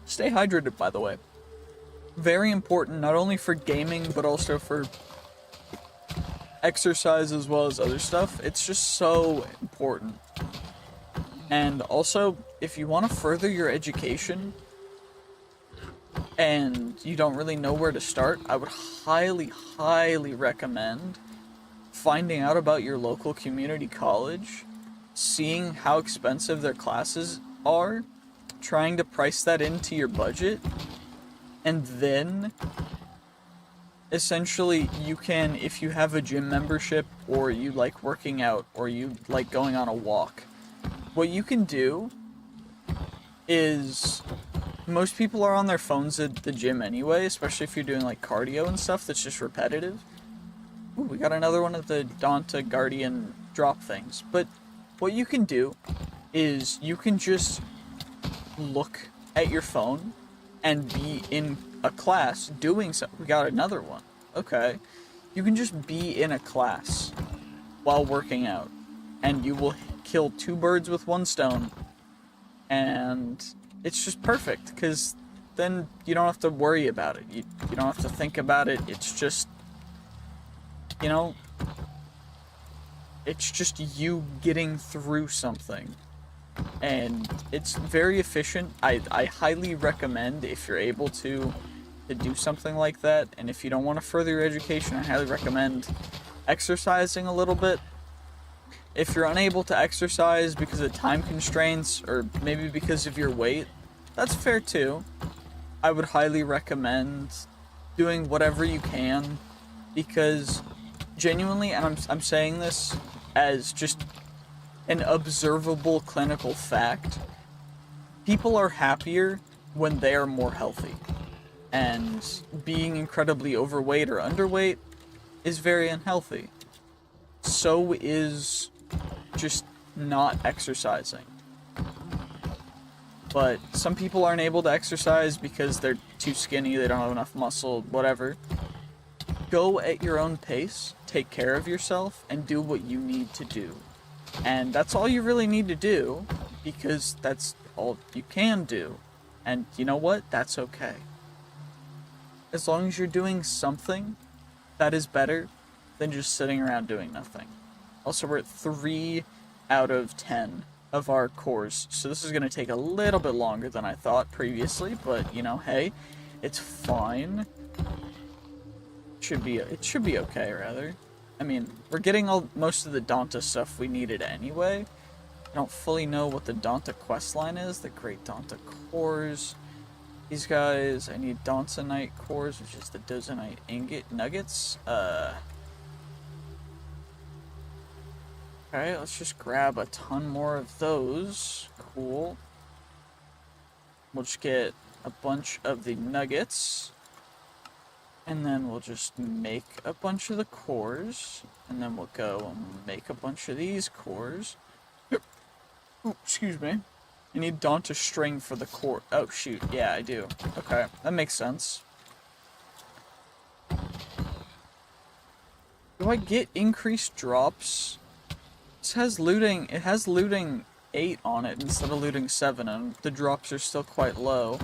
Stay hydrated, by the way. Very important, not only for gaming, but also for exercise as well as other stuff. It's just so important. And also, if you want to further your education and you don't really know where to start, I would highly, highly recommend finding out about your local community college, seeing how expensive their classes are, trying to price that into your budget, and then essentially you can, if you have a gym membership or you like working out or you like going on a walk, what you can do is, most people are on their phones at the gym anyway, especially if you're doing like cardio and stuff that's just repetitive. Ooh, we got another one of the Donta Guardian drop things. But what you can do is you can just look at your phone and be in a class doing something. We got another one. Okay. You can just be in a class while working out, and you will kill two birds with one stone, and it's just perfect, because then you don't have to worry about it. You don't have to think about it. It's just, you know, it's just you getting through something. And it's very efficient. I highly recommend, if you're able to do something like that, and if you don't want to further your education, I highly recommend exercising a little bit. If you're unable to exercise because of time constraints, or maybe because of your weight, that's fair too. I would highly recommend doing whatever you can, because genuinely, and I'm saying this as just an observable clinical fact, people are happier when they are more healthy. And being incredibly overweight or underweight is very unhealthy. So is just not exercising. But some people aren't able to exercise because they're too skinny, they don't have enough muscle, whatever. Go at your own pace, take care of yourself, and do what you need to do. And that's all you really need to do, because that's all you can do. And you know what? That's okay. As long as you're doing something, that is better than just sitting around doing nothing. Also, we're at 3 out of 10 of our cores, so this is going to take a little bit longer than I thought previously, but, you know, hey, it's fine. It should be okay, rather. I mean, we're getting most of the Donta stuff we needed anyway. I don't fully know what the Donta questline is. The Great Donta Cores. These guys, I need Donsanite Cores, which is the Dozenite Ingot Nuggets. Alright, let's just grab a ton more of those. Cool. We'll just get a bunch of the nuggets. And then we'll just make a bunch of the cores. And then we'll go and make a bunch of these cores. Oh, excuse me. I need Donta string for the core. Oh, shoot. Yeah, I do. Okay, that makes sense. Do I get increased drops? This has looting. It has looting 8 on it instead of looting 7, and the drops are still quite low.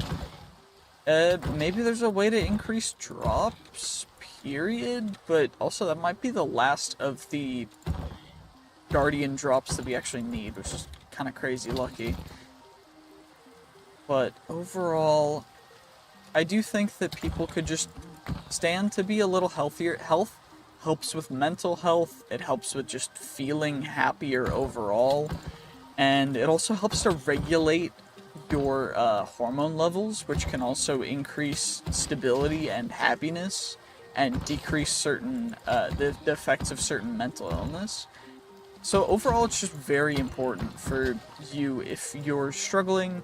Maybe there's a way to increase drops, period, but also that might be the last of the Guardian drops that we actually need, which is kind of crazy lucky. But overall, I do think that people could just stand to be a little healthier. Health helps with mental health, it helps with just feeling happier overall, and it also helps to regulate your hormone levels, which can also increase stability and happiness, and decrease certain the effects of certain mental illness. So overall, it's just very important for you, if you're struggling,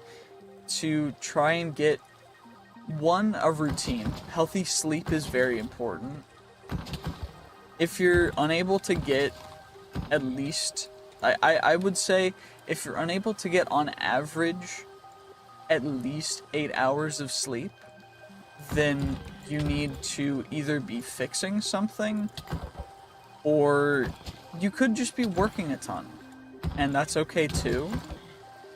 to try and get, one, a routine. Healthy sleep is very important. If you're unable to get at least, I would say, if you're unable to get on average at least 8 hours of sleep, then you need to either be fixing something, or you could just be working a ton, and that's okay too.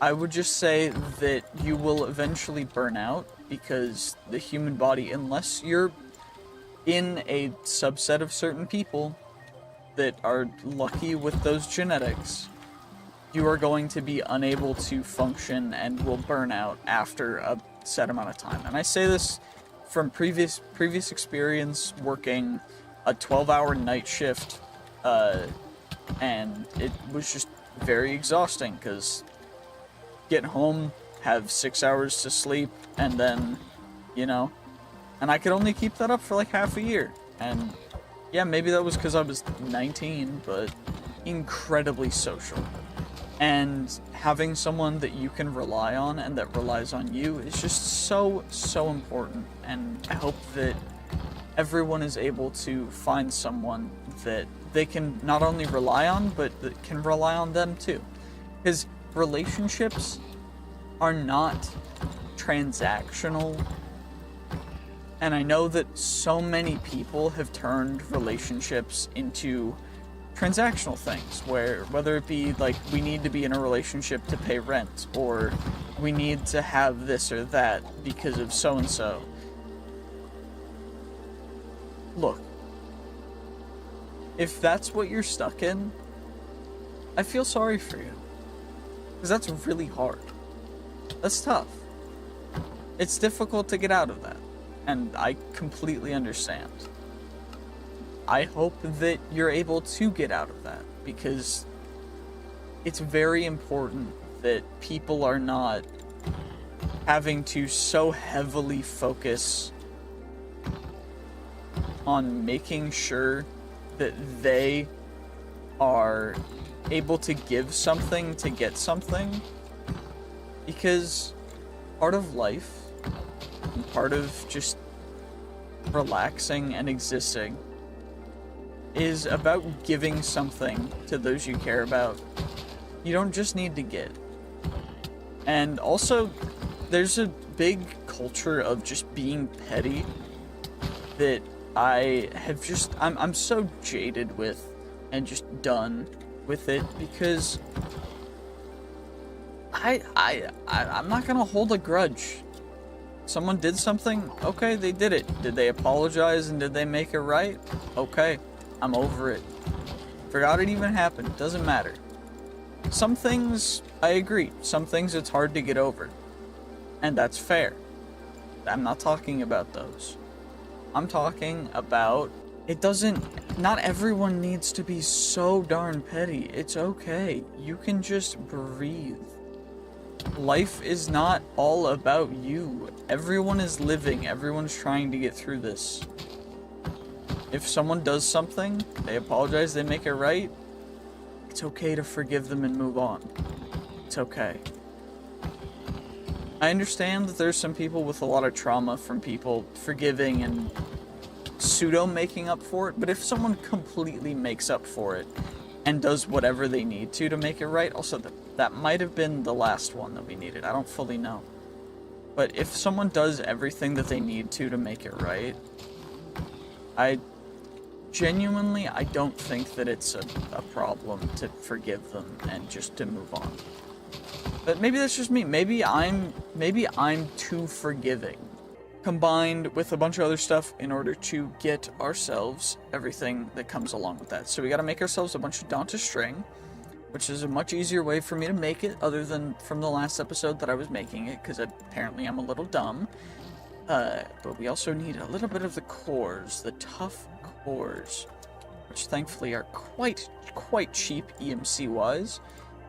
I would just say that you will eventually burn out, because the human body, unless you're in a subset of certain people that are lucky with those genetics, you are going to be unable to function and will burn out after a set amount of time. And I say this from previous experience working a 12-hour night shift, and it was just very exhausting, because get home, have 6 hours to sleep, and then, you know, and I could only keep that up for like half a year. And yeah, maybe that was because I was 19, but incredibly social. And having someone that you can rely on and that relies on you is just so, so important. And I hope that everyone is able to find someone that they can not only rely on, but that can rely on them too. Because relationships are not transactional. And I know that so many people have turned relationships into transactional things, where whether it be like, we need to be in a relationship to pay rent, or we need to have this or that because of so and so. Look, if that's what you're stuck in, I feel sorry for you, because that's really hard. That's tough. It's difficult to get out of that, and I completely understand. I hope that you're able to get out of that, because it's very important that people are not having to so heavily focus on making sure that they are able to give something to get something, because part of life, and part of just relaxing and existing, is about giving something to those you care about. You don't just need to get. And also, there's a big culture of just being petty that I'm so jaded with, and just done with it, because I'm not gonna hold a grudge. Someone did something, okay, they did it. Did they apologize and did they make it right? Okay, I'm over it. Forgot it even happened, doesn't matter. Some things, I agree, some things it's hard to get over. And that's fair. I'm not talking about those. I'm talking about, not everyone needs to be so darn petty. It's okay. You can just breathe. Life is not all about you. Everyone is living. Everyone's trying to get through this. If someone does something, they apologize, they make it right, it's okay to forgive them and move on. It's okay. I understand that there's some people with a lot of trauma from people forgiving and pseudo making up for it, but if someone completely makes up for it and does whatever they need to make it right, also that might have been the last one that we needed. I don't fully know. But if someone does everything that they need to make it right, I don't think that it's a problem to forgive them and just to move on. But maybe that's just me. Maybe I'm too forgiving. Combined with a bunch of other stuff in order to get ourselves everything that comes along with that. So we gotta make ourselves a bunch of Danta string, which is a much easier way for me to make it, other than from the last episode that I was making it, because apparently I'm a little dumb. But we also need a little bit of the cores, the tough cores, which thankfully are quite cheap EMC-wise.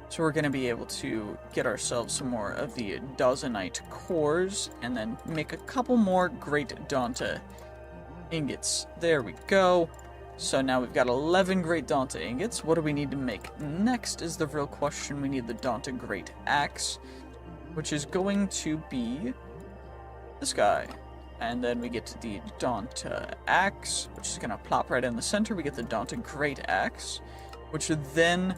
So we're going to be able to get ourselves some more of the Dawsonite cores, and then make a couple more great Danta ingots. There we go. So now we've got 11 great Danta ingots. What do we need to make next is the real question. We need the Danta Great Axe, which is going to be this guy. And then we get to the Danta Axe, which is going to plop right in the center. We get the Danta Great Axe, which then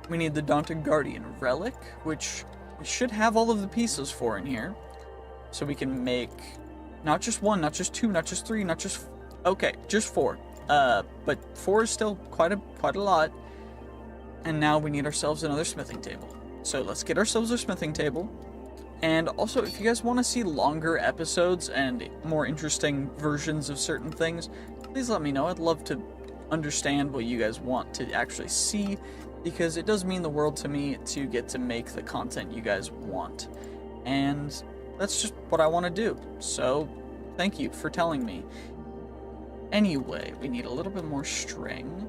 we need the Danta Guardian Relic, which we should have all of the pieces for in here. So we can make not just one, not just two, not just three, not just... Okay, just four. But four is still quite a lot. And now we need ourselves another smithing table. So let's get ourselves a smithing table. And also, if you guys want to see longer episodes and more interesting versions of certain things, please let me know. I'd love to understand what you guys want to actually see, because it does mean the world to me to get to make the content you guys want. And that's just what I want to do. So, thank you for telling me. Anyway, we need a little bit more string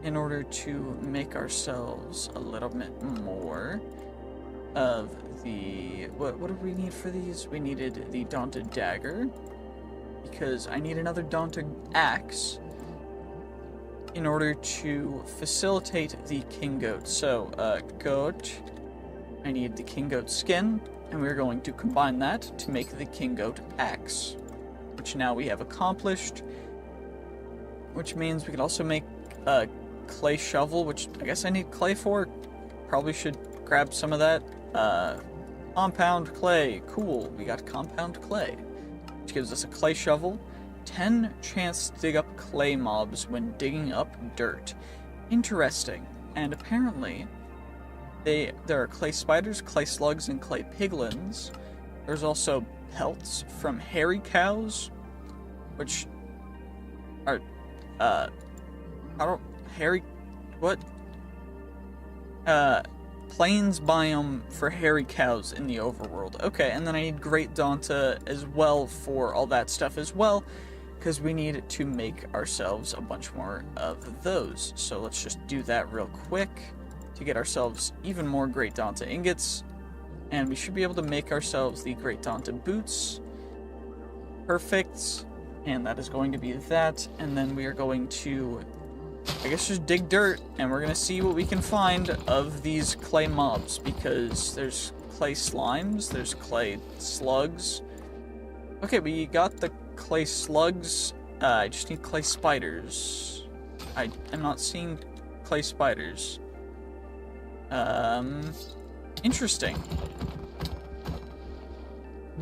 in order to make ourselves a little bit more of the... What do we need for these? We needed the Danta Dagger, because I need another Danta Axe in order to facilitate the King Goat. So, goat, I need the King Goat skin, and we're going to combine that to make the King Goat Axe, which now we have accomplished, which means we can also make a clay shovel, which I guess I need clay for. Probably should grab some of that. Compound clay, cool, we got compound clay, which gives us a clay shovel. 10 chance to dig up clay mobs when digging up dirt. Interesting. And apparently, there are clay spiders, clay slugs, and clay piglins. There's also pelts from hairy cows, which are, plains biome for hairy cows in the overworld. Okay, and then I need Great Danta as well for all that stuff as well, because we need to make ourselves a bunch more of those. So let's just do that real quick to get ourselves even more Great Danta ingots. And we should be able to make ourselves the Great Danta boots. Perfect. And that is going to be that. And then we are going to, I guess, just dig dirt, and we're going to see what we can find of these clay mobs, because there's clay slimes, there's clay slugs. Okay, we got the clay slugs. I just need clay spiders. I am not seeing clay spiders. Interesting.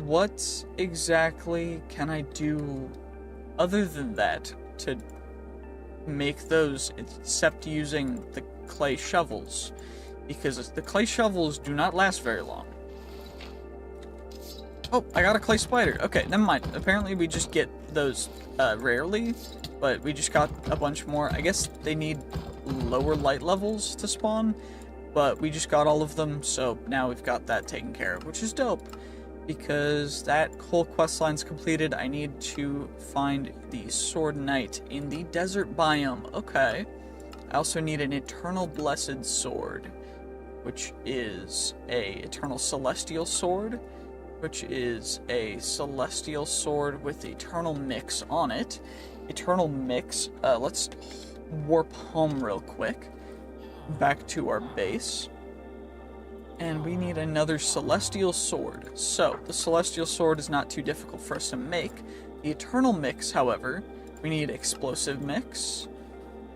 What exactly can I do other than that to make those, except using the clay shovels? Because the clay shovels do not last very long. Oh, I got a clay spider. Okay, never mind. Apparently we just get those rarely, but we just got a bunch more. I guess they need lower light levels to spawn, but we just got all of them, so now we've got that taken care of, which is dope. Because that whole quest line's completed, I need to find the Sword Knight in the desert biome. Okay. I also need an Eternal Blessed Sword, which is a Eternal Celestial Sword, which is a Celestial Sword with Eternal Mix on it. Eternal Mix, let's warp home real quick, back to our base. And we need another Celestial Sword. So, the Celestial Sword is not too difficult for us to make. The Eternal Mix, however, we need Explosive Mix.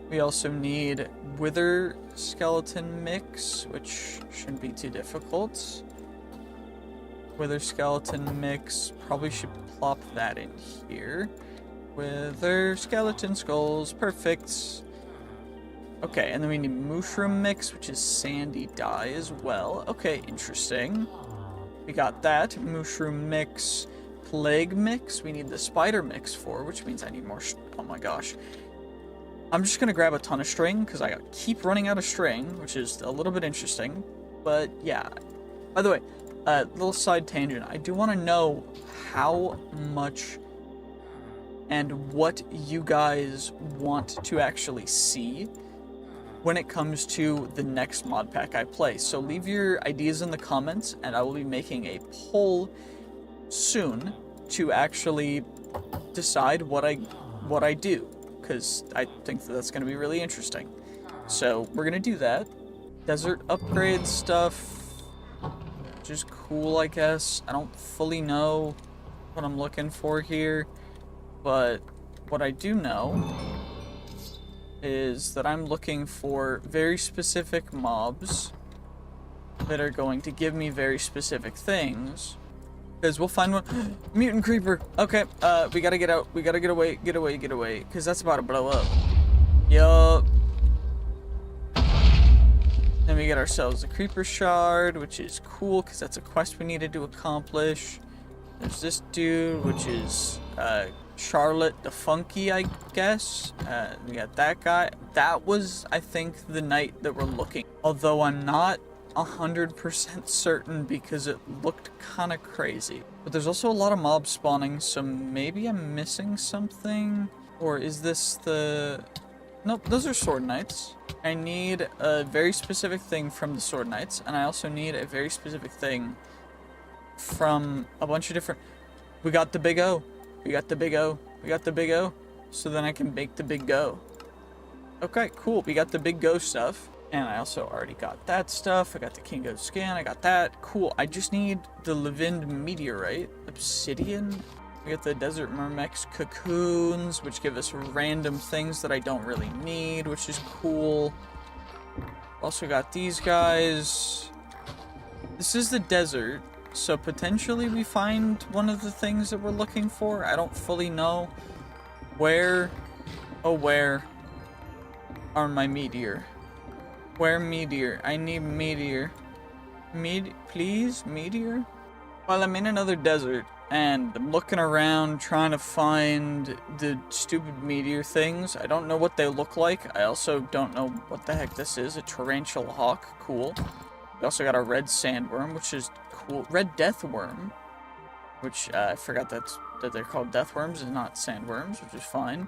We also need Wither Skeleton Mix, which shouldn't be too difficult. Wither Skeleton Mix, probably should plop that in here. Wither Skeleton Skulls, perfect. Okay, and then we need mushroom mix, which is sandy dye as well. Okay, interesting. We got that. Mushroom mix, plague mix. We need the spider mix for, which means I need more. Oh my gosh. I'm just gonna grab a ton of string because I keep running out of string, which is a little bit interesting. But yeah. By the way, little side tangent. I do want to know how much and what you guys want to actually see when it comes to the next mod pack I play. So leave your ideas in the comments, and I will be making a poll soon to actually decide what I do, because I think that's going to be really interesting. So we're going to do that. Desert upgrade stuff, which is cool, I guess. I don't fully know what I'm looking for here, but what I do know is that I'm looking for very specific mobs that are going to give me very specific things. Because we'll find one. Mutant creeper. Okay, we gotta get out. We gotta get away. Get away. Get away. Because that's about to blow up. Yup. Then we get ourselves a creeper shard, which is cool because that's a quest we needed to accomplish. There's this dude, which is Charlotte the Funky, I guess. We got that guy. That was, I think, the knight that we're looking. Although I'm not 100% certain because it looked kind of crazy. But there's also a lot of mobs spawning, so maybe I'm missing something. Or is this the... Nope, those are sword knights. I need a very specific thing from the sword knights, and I also need a very specific thing from a bunch of different... We got the big O. We got the big O. We got the big O. So then I can make the big go. Okay, cool. We got the big go stuff. And I also already got that stuff. I got the Kingo scan. I got that. Cool. I just need the Levind meteorite. Obsidian. We got the Desert Mermex cocoons, which give us random things that I don't really need, which is cool. Also got these guys. This is the desert. So potentially we find one of the things that we're looking for. I don't fully know where. Oh, where are my meteor? Where meteor? I need meteor. Please, meteor? Well, I'm in another desert and I'm looking around trying to find the stupid meteor things. I don't know what they look like. I also don't know what the heck this is. A tarantula hawk. Cool. We also got a red sandworm, which is cool. Red deathworm, which I forgot that they're called deathworms and not sandworms, which is fine.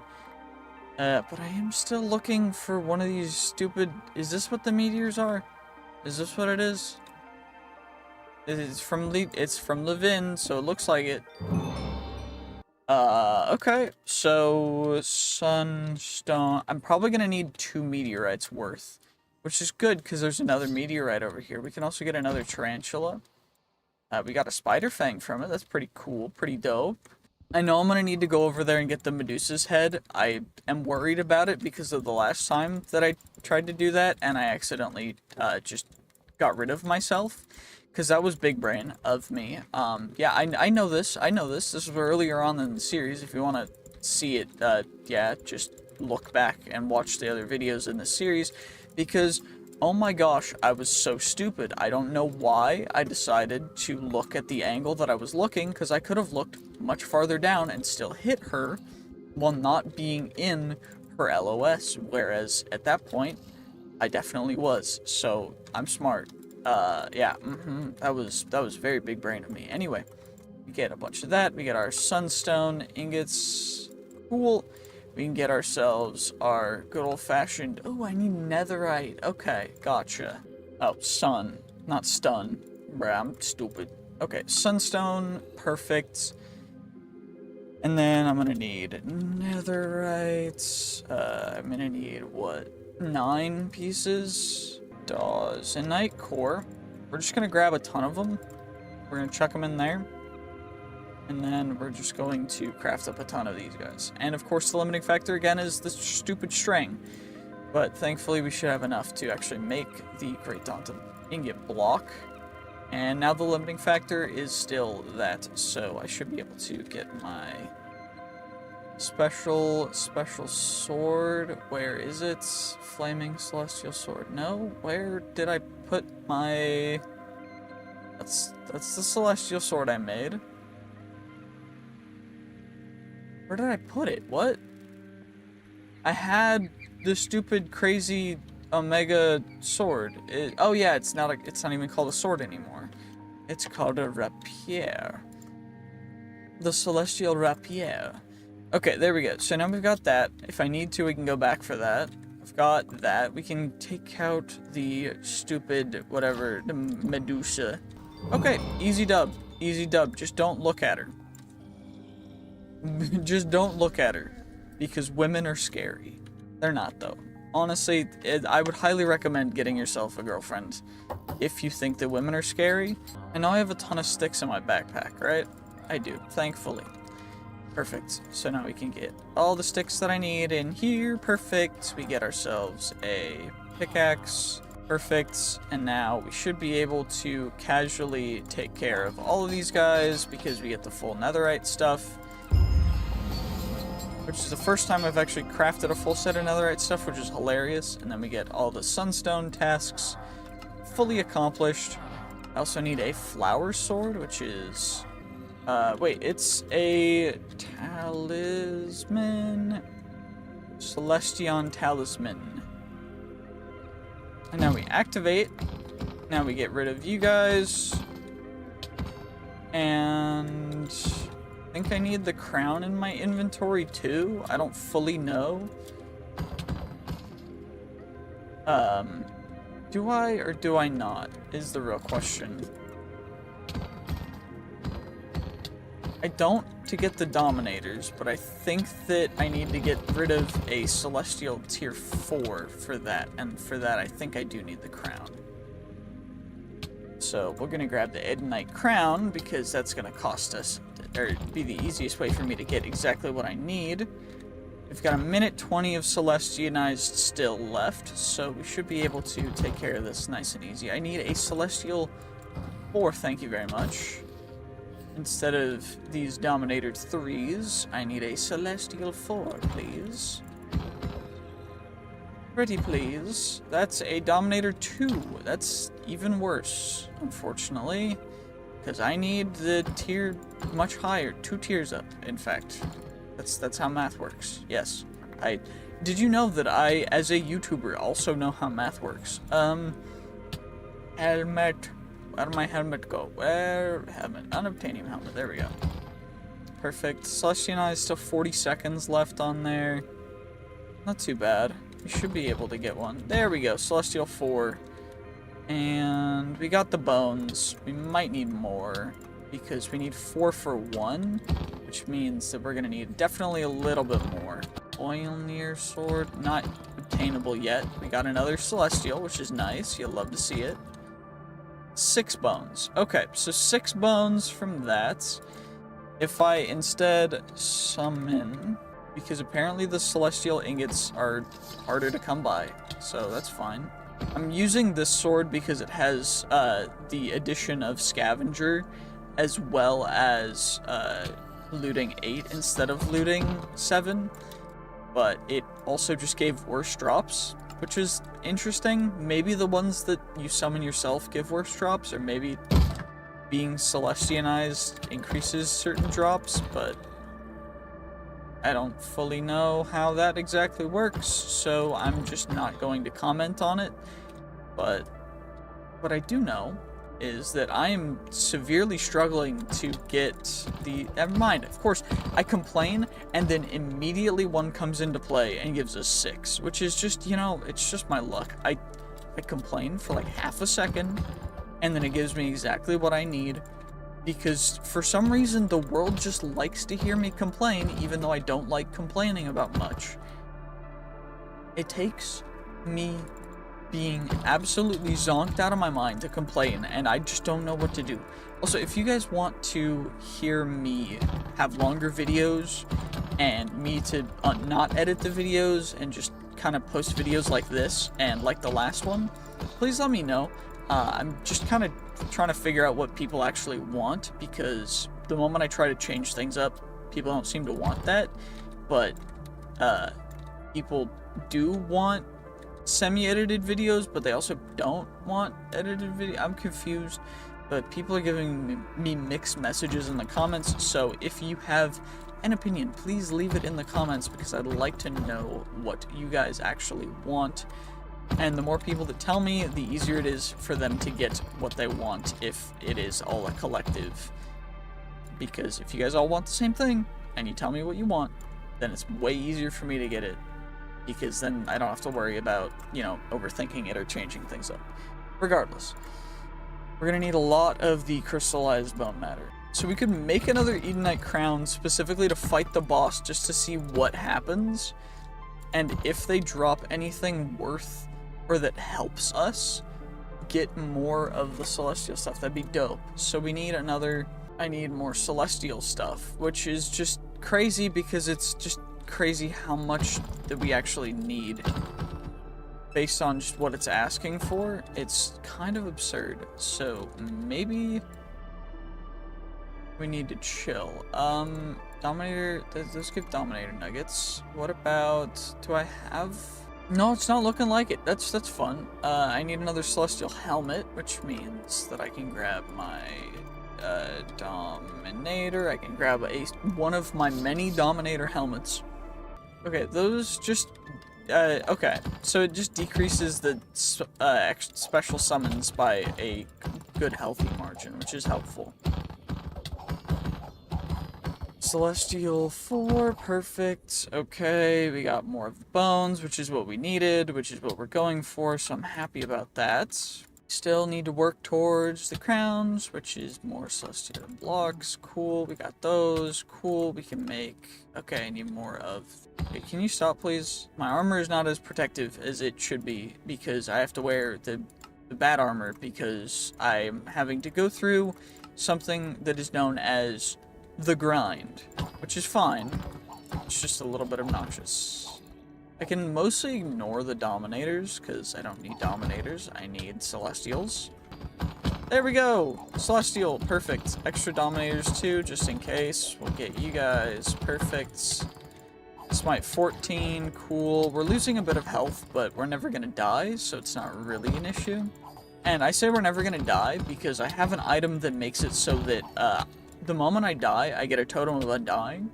But I am still looking for one of these stupid... Is this what the meteors are? Is this what it is? It's from Levin, so it looks like it. Okay. So, sunstone... I'm probably gonna need 2 meteorites worth. Which is good, because there's another meteorite over here. We can also get another tarantula. We got a spider fang from it. That's pretty cool. Pretty dope. I know I'm going to need to go over there and get the Medusa's head. I am worried about it because of the last time that I tried to do that, and I accidentally just got rid of myself. Because that was big brain of me. Yeah, I know this. I know this. This was earlier on in the series. If you want to see it, yeah, just look back and watch the other videos in the series. Because, oh my gosh, I was so stupid. I don't know why I decided to look at the angle that I was looking, because I could have looked much farther down and still hit her while not being in her LOS, whereas at that point, I definitely was. So, I'm smart. Yeah, that was very big brain of me. Anyway, we get a bunch of that. We get our sunstone ingots. Cool. We can get ourselves our good old-fashioned... Oh, I need netherite. Okay, gotcha. Oh, sun, not stun. Bruh, I'm stupid. Okay, sunstone, perfect. And then I'm gonna need netherites. I'm gonna need, what, 9 pieces? Dawsonite core. We're just gonna grab a ton of them. We're gonna chuck them in there. And then we're just going to craft up a ton of these guys. And of course the limiting factor again is the stupid string. But thankfully we should have enough to actually make the Great Daunted ingot block. And now the limiting factor is still that. So I should be able to get my Special sword. Where is it? Flaming celestial sword. No, where did I put my... That's the celestial sword I made. Where did I put it? What? I had the stupid, crazy Omega sword. Oh yeah, it's not even called a sword anymore. It's called a rapier. The celestial rapier. Okay, there we go. So now we've got that. If I need to, we can go back for that. I've got that. We can take out the stupid, whatever, the Medusa. Okay, easy dub. Easy dub. Just don't look at her. Just don't look at her. Because women are scary. They're not, though. Honestly, I would highly recommend getting yourself a girlfriend if you think that women are scary. I know I have a ton of sticks in my backpack, right? I do, thankfully. Perfect. So now we can get all the sticks that I need in here. Perfect. We get ourselves a pickaxe. Perfect. And now we should be able to casually take care of all of these guys because we get the full netherite stuff. Which is the first time I've actually crafted a full set of netherite stuff, which is hilarious. And then we get all the sunstone tasks fully accomplished. I also need a flower sword, which is... wait, it's a talisman. Celestion talisman. And now we activate. Now we get rid of you guys. And I think I need the crown in my inventory too. I don't fully know. Do I or do I not? Is the real question. I don't to get the Dominators, but I think that I need to get rid of a Celestial Tier 4 for that, and for that I think I do need the crown. So we're gonna grab the Edenite crown, because that's gonna cost us, or be the easiest way for me to get exactly what I need. We've got a minute 20 of Celestionized still left, so we should be able to take care of this nice and easy. I need a Celestial 4, thank you very much. Instead of these Dominator 3s, I need a Celestial 4, please. Pretty please. That's a Dominator 2. That's even worse, unfortunately. Because I need the tier much higher. 2 tiers up, in fact. That's how math works. Yes. Did you know that I, as a YouTuber, also know how math works? Helmet. Where did my helmet go? Where? Helmet. Unobtainium helmet. There we go. Perfect. Celestionized, still 40 seconds left on there. Not too bad. We should be able to get one. There we go. Celestial 4. And we got the bones. We might need more because we need 4 for 1, which means that we're going to need definitely a little bit more. Oilnir sword. Not obtainable yet. We got another Celestial, which is nice. You'll love to see it. 6 bones. Okay, so 6 bones from that. If I instead summon, because apparently the celestial ingots are harder to come by, so that's fine. I'm using this sword because it has the addition of scavenger as well as looting 8 instead of looting 7, but it also just gave worse drops, which is interesting. Maybe the ones that you summon yourself give worse drops, or maybe being Celestionized increases certain drops, but I don't fully know how that exactly works, so I'm just not going to comment on it. But what I do know is that I am severely struggling to get the... Never mind, of course, I complain, and then immediately one comes into play and gives us 6, which is just, you know, it's just my luck. I complain for like half a second, and then it gives me exactly what I need, because for some reason the world just likes to hear me complain, even though I don't like complaining about much. It takes me being absolutely zonked out of my mind to complain, and I just don't know what to do. Also, if you guys want to hear me have longer videos and me to not edit the videos and just kind of post videos like this and like the last one, please let me know. I'm just kind of trying to figure out what people actually want, because the moment I try to change things up, people don't seem to want that. but people do want semi-edited videos, but they also don't want edited video. I'm confused, but people are giving me mixed messages in the comments, so if you have an opinion, please leave it in the comments, because I'd like to know what you guys actually want. And the more people that tell me, the easier it is for them to get what they want if it is all a collective. Because if you guys all want the same thing, and you tell me what you want, then it's way easier for me to get it. Because then I don't have to worry about, you know, overthinking it or changing things up. Regardless, we're going to need a lot of the crystallized bone matter. So we could make another Edenite crown specifically to fight the boss, just to see what happens. And if they drop anything worth or that helps us get more of the celestial stuff, that'd be dope. So we need another... I need more celestial stuff, which is just crazy because it's just crazy how much that we actually need based on just what it's asking for. It's kind of absurd. So maybe we need to chill. Dominator, let's give Dominator nuggets. What about, do I have? No, it's not looking like it. That's fun. I need another celestial helmet, which means that I can grab my Dominator. I can grab one of my many Dominator helmets. Okay, those just... okay, so it just decreases the special summons by a good healthy margin, which is helpful. Celestial 4, perfect. Okay, we got more of the bones, which is what we needed, which is what we're going for, so I'm happy about that. Still need to work towards the crowns, which is more celestial blocks. Cool, we got those. Cool, we can make... Okay, I need more of... Okay, can you stop, please? My armor is not as protective as it should be, because I have to wear the bad armor, because I'm having to go through something that is known as the grind, which is fine. It's just a little bit obnoxious. I can mostly ignore the Dominators, because I don't need Dominators. I need Celestials. There we go! Celestial, perfect. Extra Dominators too, just in case. We'll get you guys. Perfect. Smite 14, cool. We're losing a bit of health, but we're never gonna die, so it's not really an issue. And I say we're never gonna die because I have an item that makes it so that the moment I die, I get a totem of undying.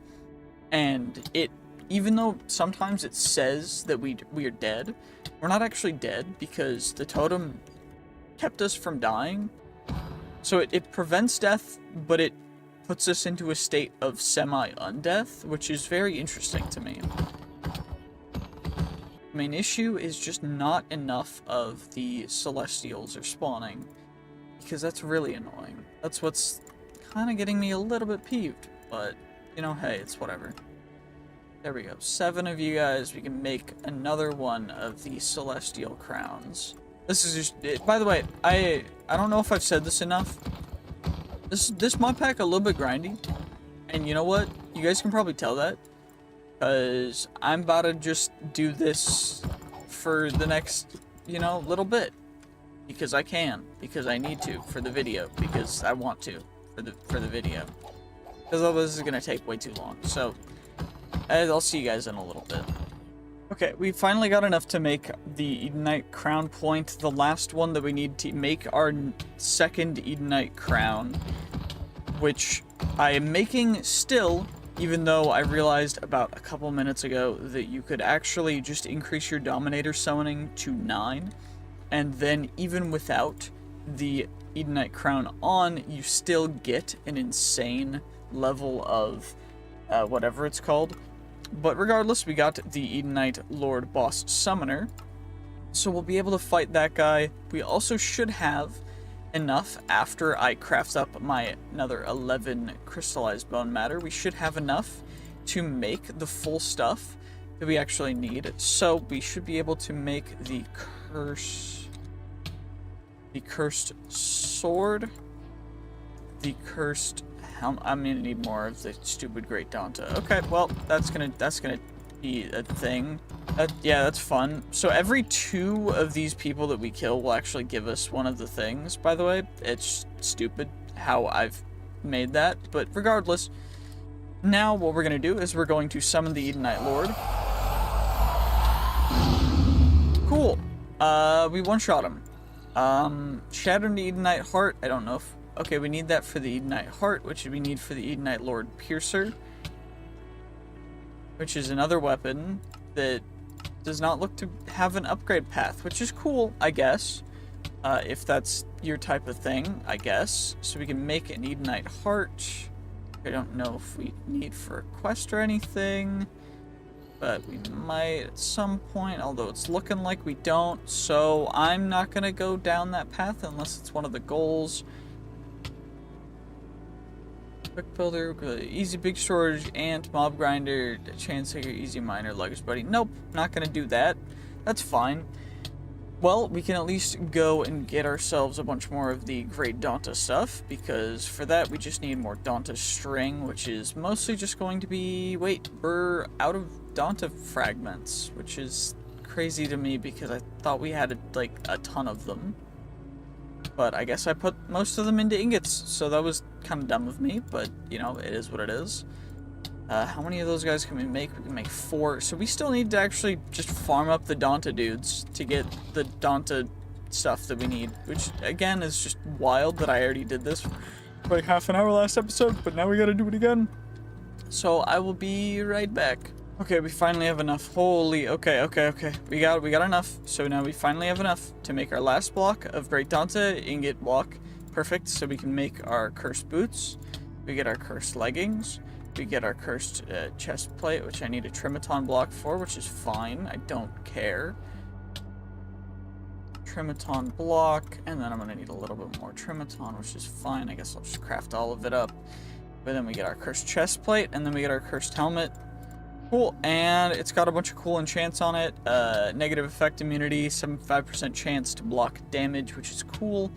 And it, even though sometimes it says that we are dead, we're not actually dead because the totem kept us from dying. So it prevents death, but it puts us into a state of semi-undeath, which is very interesting to me. The main issue is just not enough of the Celestials are spawning, because that's really annoying. That's what's kind of getting me a little bit peeved, but, you know, hey, it's whatever. There we go. 7 of you guys. We can make another one of the Celestial Crowns. This is just... By the way, I don't know if I've said this enough. This mod pack a little bit grindy. And you know what? You guys can probably tell that. Because I'm about to just do this for the next, you know, little bit. Because I can. Because I need to for the video. Because I want to for the video. Because otherwise this is going to take way too long. So... I'll see you guys in a little bit. Okay, we finally got enough to make the Edenite crown point, the last one that we need to make our second Edenite crown, which I am making still, even though I realized about a couple minutes ago that you could actually just increase your Dominator summoning to 9, and then even without the Edenite crown on, you still get an insane level of whatever it's called. But regardless, we got the Edenite Lord Boss Summoner, so we'll be able to fight that guy. We also should have enough after I craft up my another 11 crystallized bone matter. We should have enough to make the full stuff that we actually need. So we should be able to make the cursed sword, the cursed... I'm gonna need more of the stupid Great Danta. Okay, well, that's gonna be a thing. Yeah, that's fun. So every 2 of these people that we kill will actually give us one of the things, by the way. It's stupid how I've made that, but regardless, Now, what we're going to do is we're going to summon the Edenite Lord. Cool. We one-shot him. Shattered the Edenite Heart. I don't know if... Okay, we need that for the Edenite Heart, which we need for the Edenite Lord Piercer. Which is another weapon that does not look to have an upgrade path, which is cool, I guess. If that's your type of thing, I guess. So we can make an Edenite Heart. I don't know if we need for a quest or anything, but we might at some point, although it's looking like we don't, so I'm not going to go down that path unless it's one of the goals. Quick builder, easy big storage, ant, mob grinder, chance taker, easy miner, luggage buddy. Nope, not going to do that. That's fine. Well, we can at least go and get ourselves a bunch more of the Great Donta stuff, because for that we just need more Donta string, which is mostly just going to be... Wait, we're out of Donta fragments, which is crazy to me because I thought we had, like, a ton of them. But I guess I put most of them into ingots, so that was kind of dumb of me, but, you know, it is what it is. How many of those guys can we make? We can make 4. So we still need to actually just farm up the Donta dudes to get the Donta stuff that we need. Which, again, is just wild that I already did this for like half an hour last episode, but now we gotta do it again. So I will be right back. Okay, we finally have enough. Holy, okay. We got enough. So now we finally have enough to make our last block of Great Donta ingot block. Perfect, so we can make our cursed boots. We get our cursed leggings. We get our cursed chest plate, which I need a Trimaton block for, which is fine. I don't care. Trimaton block, and then I'm going to need a little bit more Trimaton, which is fine. I guess I'll just craft all of it up. But then we get our cursed chest plate, and then we get our cursed helmet. Cool, and it's got a bunch of cool enchants on it. Negative effect immunity, 75% chance to block damage, which is cool.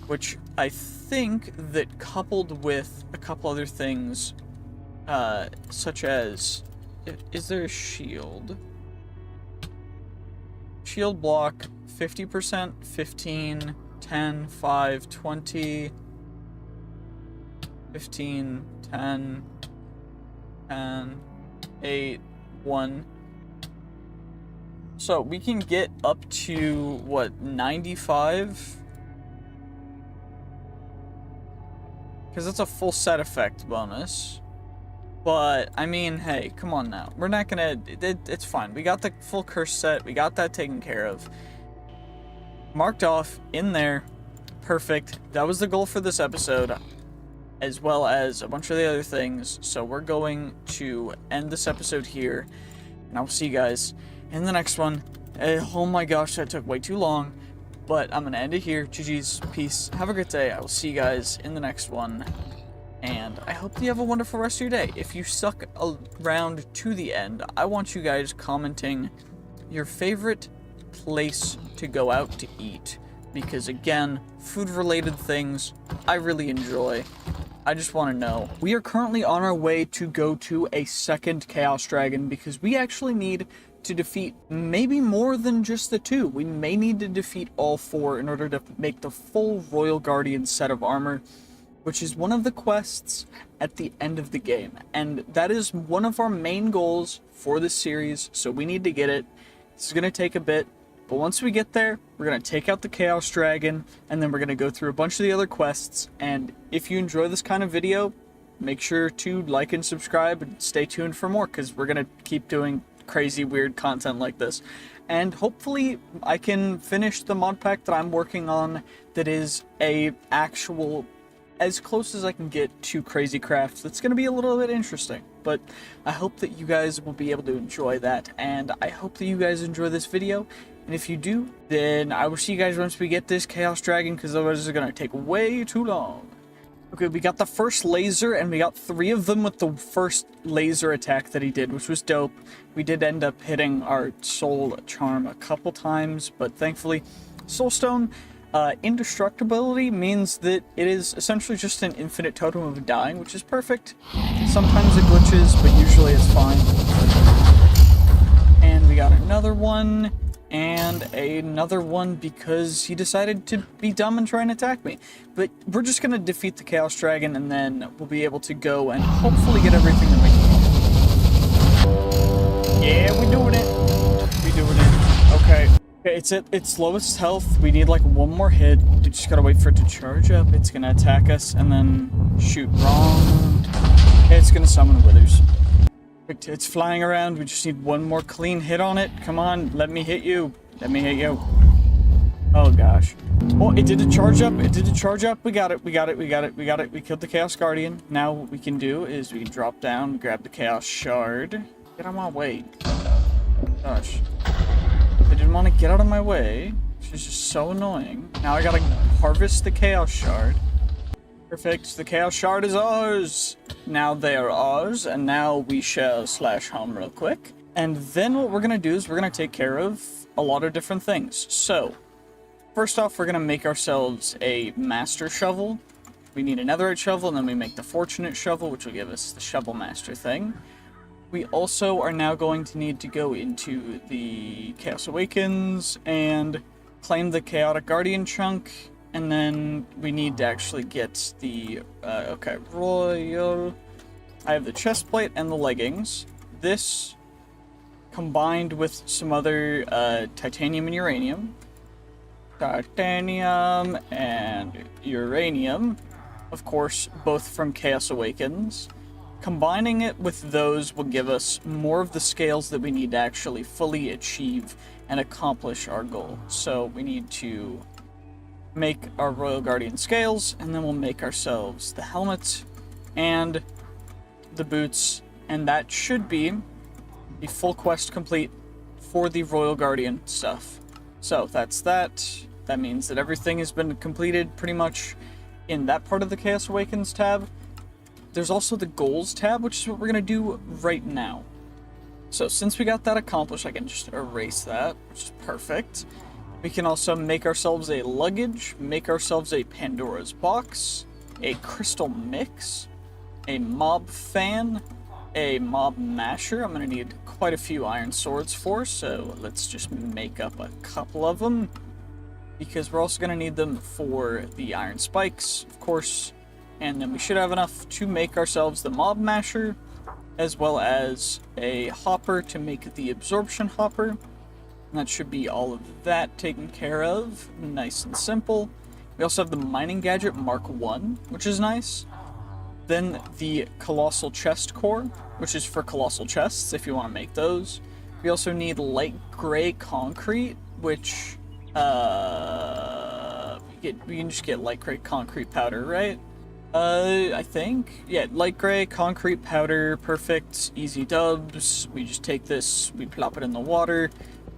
Which I think that coupled with a couple other things, such as, is there a shield? Shield block, 50%, 15, 10, 5, 20, 15, 10, 10, 8, 1. So we can get up to, what, 95? Because it's a full set effect bonus. But, I mean, hey, come on now. We're not gonna... It's fine. We got the full curse set. We got that taken care of. Marked off in there. Perfect. That was the goal for this episode. As well as a bunch of the other things. So we're going to end this episode here. And I'll see you guys in the next one. Oh my gosh, that took way too long. But I'm going to end it here. GG's. Peace. Have a great day. I will see you guys in the next one. And I hope you have a wonderful rest of your day. If you stuck around to the end, I want you guys commenting your favorite place to go out to eat. Because again, food-related things I really enjoy. I just want to know. We are currently on our way to go to a second Chaos Dragon because we actually need to defeat maybe more than just the 2. We may need to defeat all 4 in order to make the full Royal Guardian set of armor, which is one of the quests at the end of the game. And that is one of our main goals for this series, so we need to get it. This is going to take a bit, but once we get there, we're going to take out the Chaos Dragon, and then we're going to go through a bunch of the other quests. And if you enjoy this kind of video, make sure to like and subscribe and stay tuned for more, because we're going to keep doing crazy weird content like this. And hopefully I can finish the mod pack that I'm working on that is a actual, as close as I can get to Crazy Crafts. That's going to be a little bit interesting, but I hope that you guys will be able to enjoy that, and I hope that you guys enjoy this video. And if you do, then I will see you guys once we get this Chaos Dragon, because otherwise it's going to take way too long. Okay, we got the first laser, and we got 3 of them with the first laser attack that he did, which was dope. We did end up hitting our soul charm a couple times, but thankfully, soulstone indestructibility means that it is essentially just an infinite totem of dying, which is perfect. Sometimes it glitches, but usually it's fine. And we got another one, and another one because he decided to be dumb and try and attack me. But we're just gonna defeat the Chaos Dragon, and then we'll be able to go and hopefully get everything that we need. Yeah, we're doing it. We're doing it. Okay. It's at its lowest health. We need like one more hit. We just gotta wait for it to charge up. It's gonna attack us and then shoot wrong. It's gonna summon Withers. It's flying around. We just need one more clean hit on it. Come on, let me hit you. Let me hit you. Oh gosh. Oh, it did a charge up. It did a charge up. We got it. We got it. We got it. We got it. We killed the Chaos Guardian. Now what we can do is we can drop down, grab the Chaos Shard. Get out of my way. Gosh. I didn't want to get out of my way. She's just so annoying. Now I gotta harvest the Chaos Shard. Perfect. The Chaos Shard is ours. Now they are ours, and now we shall slash home real quick. And then what we're gonna do is we're gonna take care of a lot of different things. So, first off, we're gonna make ourselves a Master Shovel. We need a Netherite Shovel, and then we make the Fortunate Shovel, which will give us the Shovel Master thing. We also are now going to need to go into the Chaos Awakens and claim the Chaotic Guardian chunk, and then we need to actually get the, okay, Royal. I have the chest plate and the leggings. This, combined with some other titanium and uranium. Titanium and uranium, of course, both from Chaos Awakens. Combining it with those will give us more of the scales that we need to actually fully achieve and accomplish our goal. So we need to make our Royal Guardian scales, and then we'll make ourselves the helmet and the boots, and that should be the full quest complete for the Royal Guardian stuff. So that's that. That means that everything has been completed pretty much in that part of the Chaos Awakens tab. There's also the goals tab, which is what we're going to do right now. So since we got that accomplished, I can just erase that, which is perfect. We can also make ourselves a luggage, make ourselves a Pandora's box, a crystal mix, a mob fan, a mob masher. I'm going to need quite a few iron swords for, so let's just make up a couple of them, because we're also going to need them for the iron spikes, of course. And then we should have enough to make ourselves the mob masher, as well as a hopper to make the absorption hopper. And that should be all of that taken care of. Nice and simple. We also have the mining gadget Mark 1, which is nice. Then the colossal chest core, which is for colossal chests if you want to make those. We also need light gray concrete, which we can just get light gray concrete powder, right? I think. Yeah, light gray, concrete powder, perfect, easy dubs. We just take this, we plop it in the water.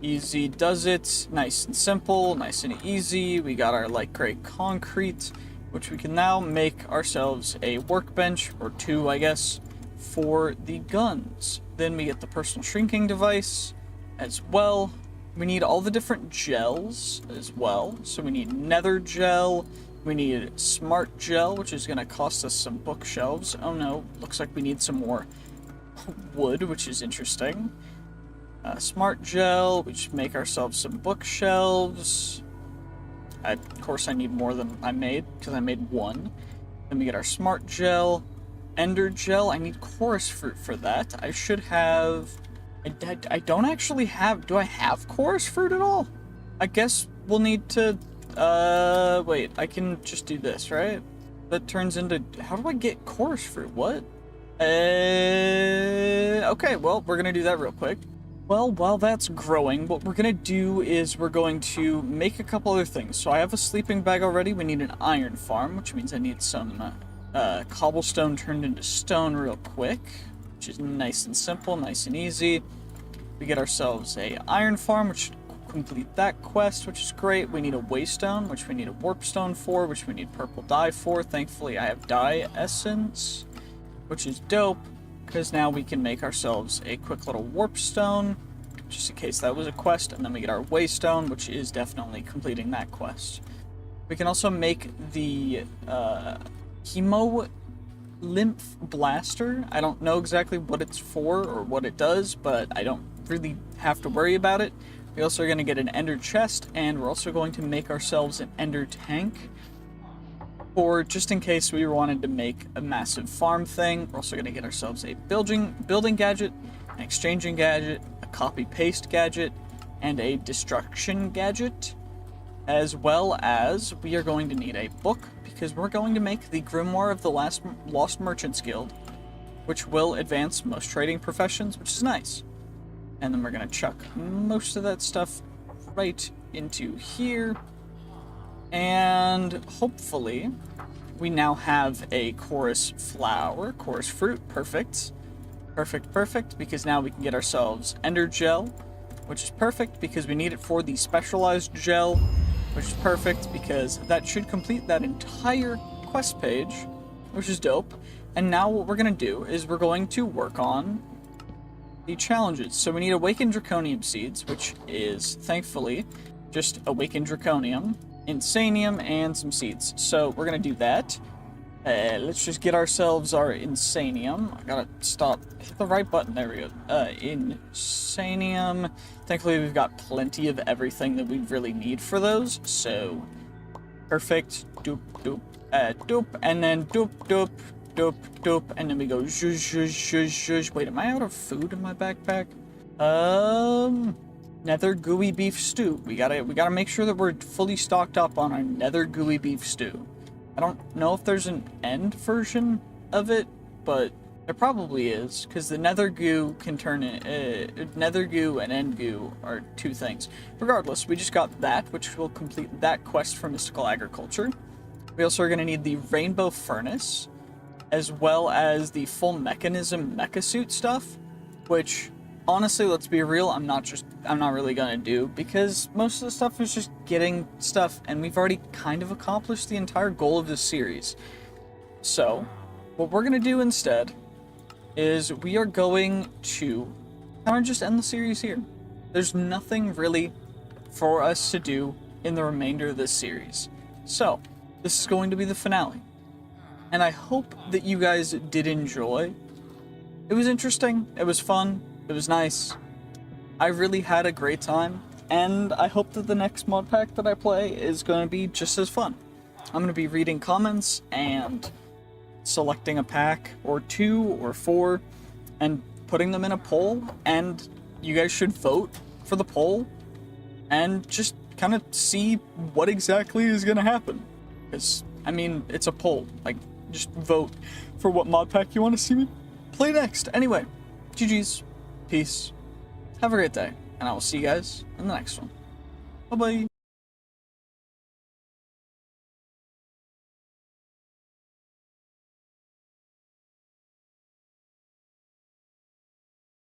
Easy does it, nice and simple, nice and easy. We got our light gray concrete, which we can now make ourselves a workbench, or two, I guess, for the guns. Then we get the personal shrinking device as well. We need all the different gels as well. So we need nether gel. We need smart gel, which is going to cost us some bookshelves. Oh no, looks like we need some more wood, which is interesting. Smart gel, we just make ourselves some bookshelves. Of course I need more than I made, because I made one. Then we get our smart gel. Ender gel, I need chorus fruit for that. I should have... I don't actually have... Do I have chorus fruit at all? I guess we'll need to... wait, I can just do this, right? That turns into... How do I get chorus fruit? What? Okay, well, we're gonna do that real quick. Well, while that's growing, what we're gonna do is we're going to make a couple other things. So I have a sleeping bag already. We need an iron farm, which means I need some cobblestone turned into stone real quick, which is nice and simple, nice and easy. We get ourselves a iron farm, which complete that quest, which is great. We need a waystone, which we need a warpstone for, which we need purple dye for. Thankfully, I have dye essence, which is dope, because now we can make ourselves a quick little warpstone, just in case that was a quest, and then we get our waystone, which is definitely completing that quest. We can also make the Hemo Lymph Blaster. I don't know exactly what it's for or what it does, but I don't really have to worry about it. We also are going to get an ender chest, and we're also going to make ourselves an ender tank. Or just in case we wanted to make a massive farm thing, we're also going to get ourselves a building gadget, an exchanging gadget, a copy-paste gadget, and a destruction gadget. As well as we are going to need a book, because we're going to make the Grimoire of the Lost Merchants Guild, which will advance most trading professions, which is nice. And then we're going to chuck most of that stuff right into here. And hopefully we now have a chorus fruit. Perfect. Perfect, because now we can get ourselves ender gel, which is perfect because we need it for the specialized gel, which is perfect because that should complete that entire quest page, which is dope. And now what we're going to do is we're going to work on the challenges. So we need Awakened Draconium Seeds, which is, thankfully, just Awakened Draconium, Insanium, and some seeds. So we're going to do that. Let's just get ourselves our Insanium. I gotta hit the right button, there we go. Insanium. Thankfully we've got plenty of everything that we really need for those, so perfect. Doop, doop, doop, and then doop, doop, doop, doop, and then we go zhuzh, zhuzh, zhuzh, zhuzh. Wait, am I out of food in my backpack? Nether gooey beef stew. We gotta make sure that we're fully stocked up on our nether gooey beef stew. I don't know if there's an end version of it, but there probably is, because the nether goo can turn nether goo and end goo are two things. Regardless, we just got that, which will complete that quest for mystical agriculture. We also are going to need the rainbow furnace, as well as the full mechanism mecha suit stuff, which honestly, let's be real, I'm not really gonna do, because most of the stuff is just getting stuff, and we've already kind of accomplished the entire goal of this series. So, what we're gonna do instead is we are going to kind of just end the series here. There's nothing really for us to do in the remainder of this series. So, this is going to be the finale. And I hope that you guys did enjoy. It was interesting, it was fun, it was nice. I really had a great time, and I hope that the next mod pack that I play is going to be just as fun. I'm going to be reading comments and selecting a pack or 2 or 4 and putting them in a poll, and you guys should vote for the poll and just kind of see what exactly is going to happen. Because, I mean, it's a poll. Like, just vote for what mod pack you want to see me play next. Anyway, GG's. Peace. Have a great day, and I will see you guys in the next one. Bye-bye.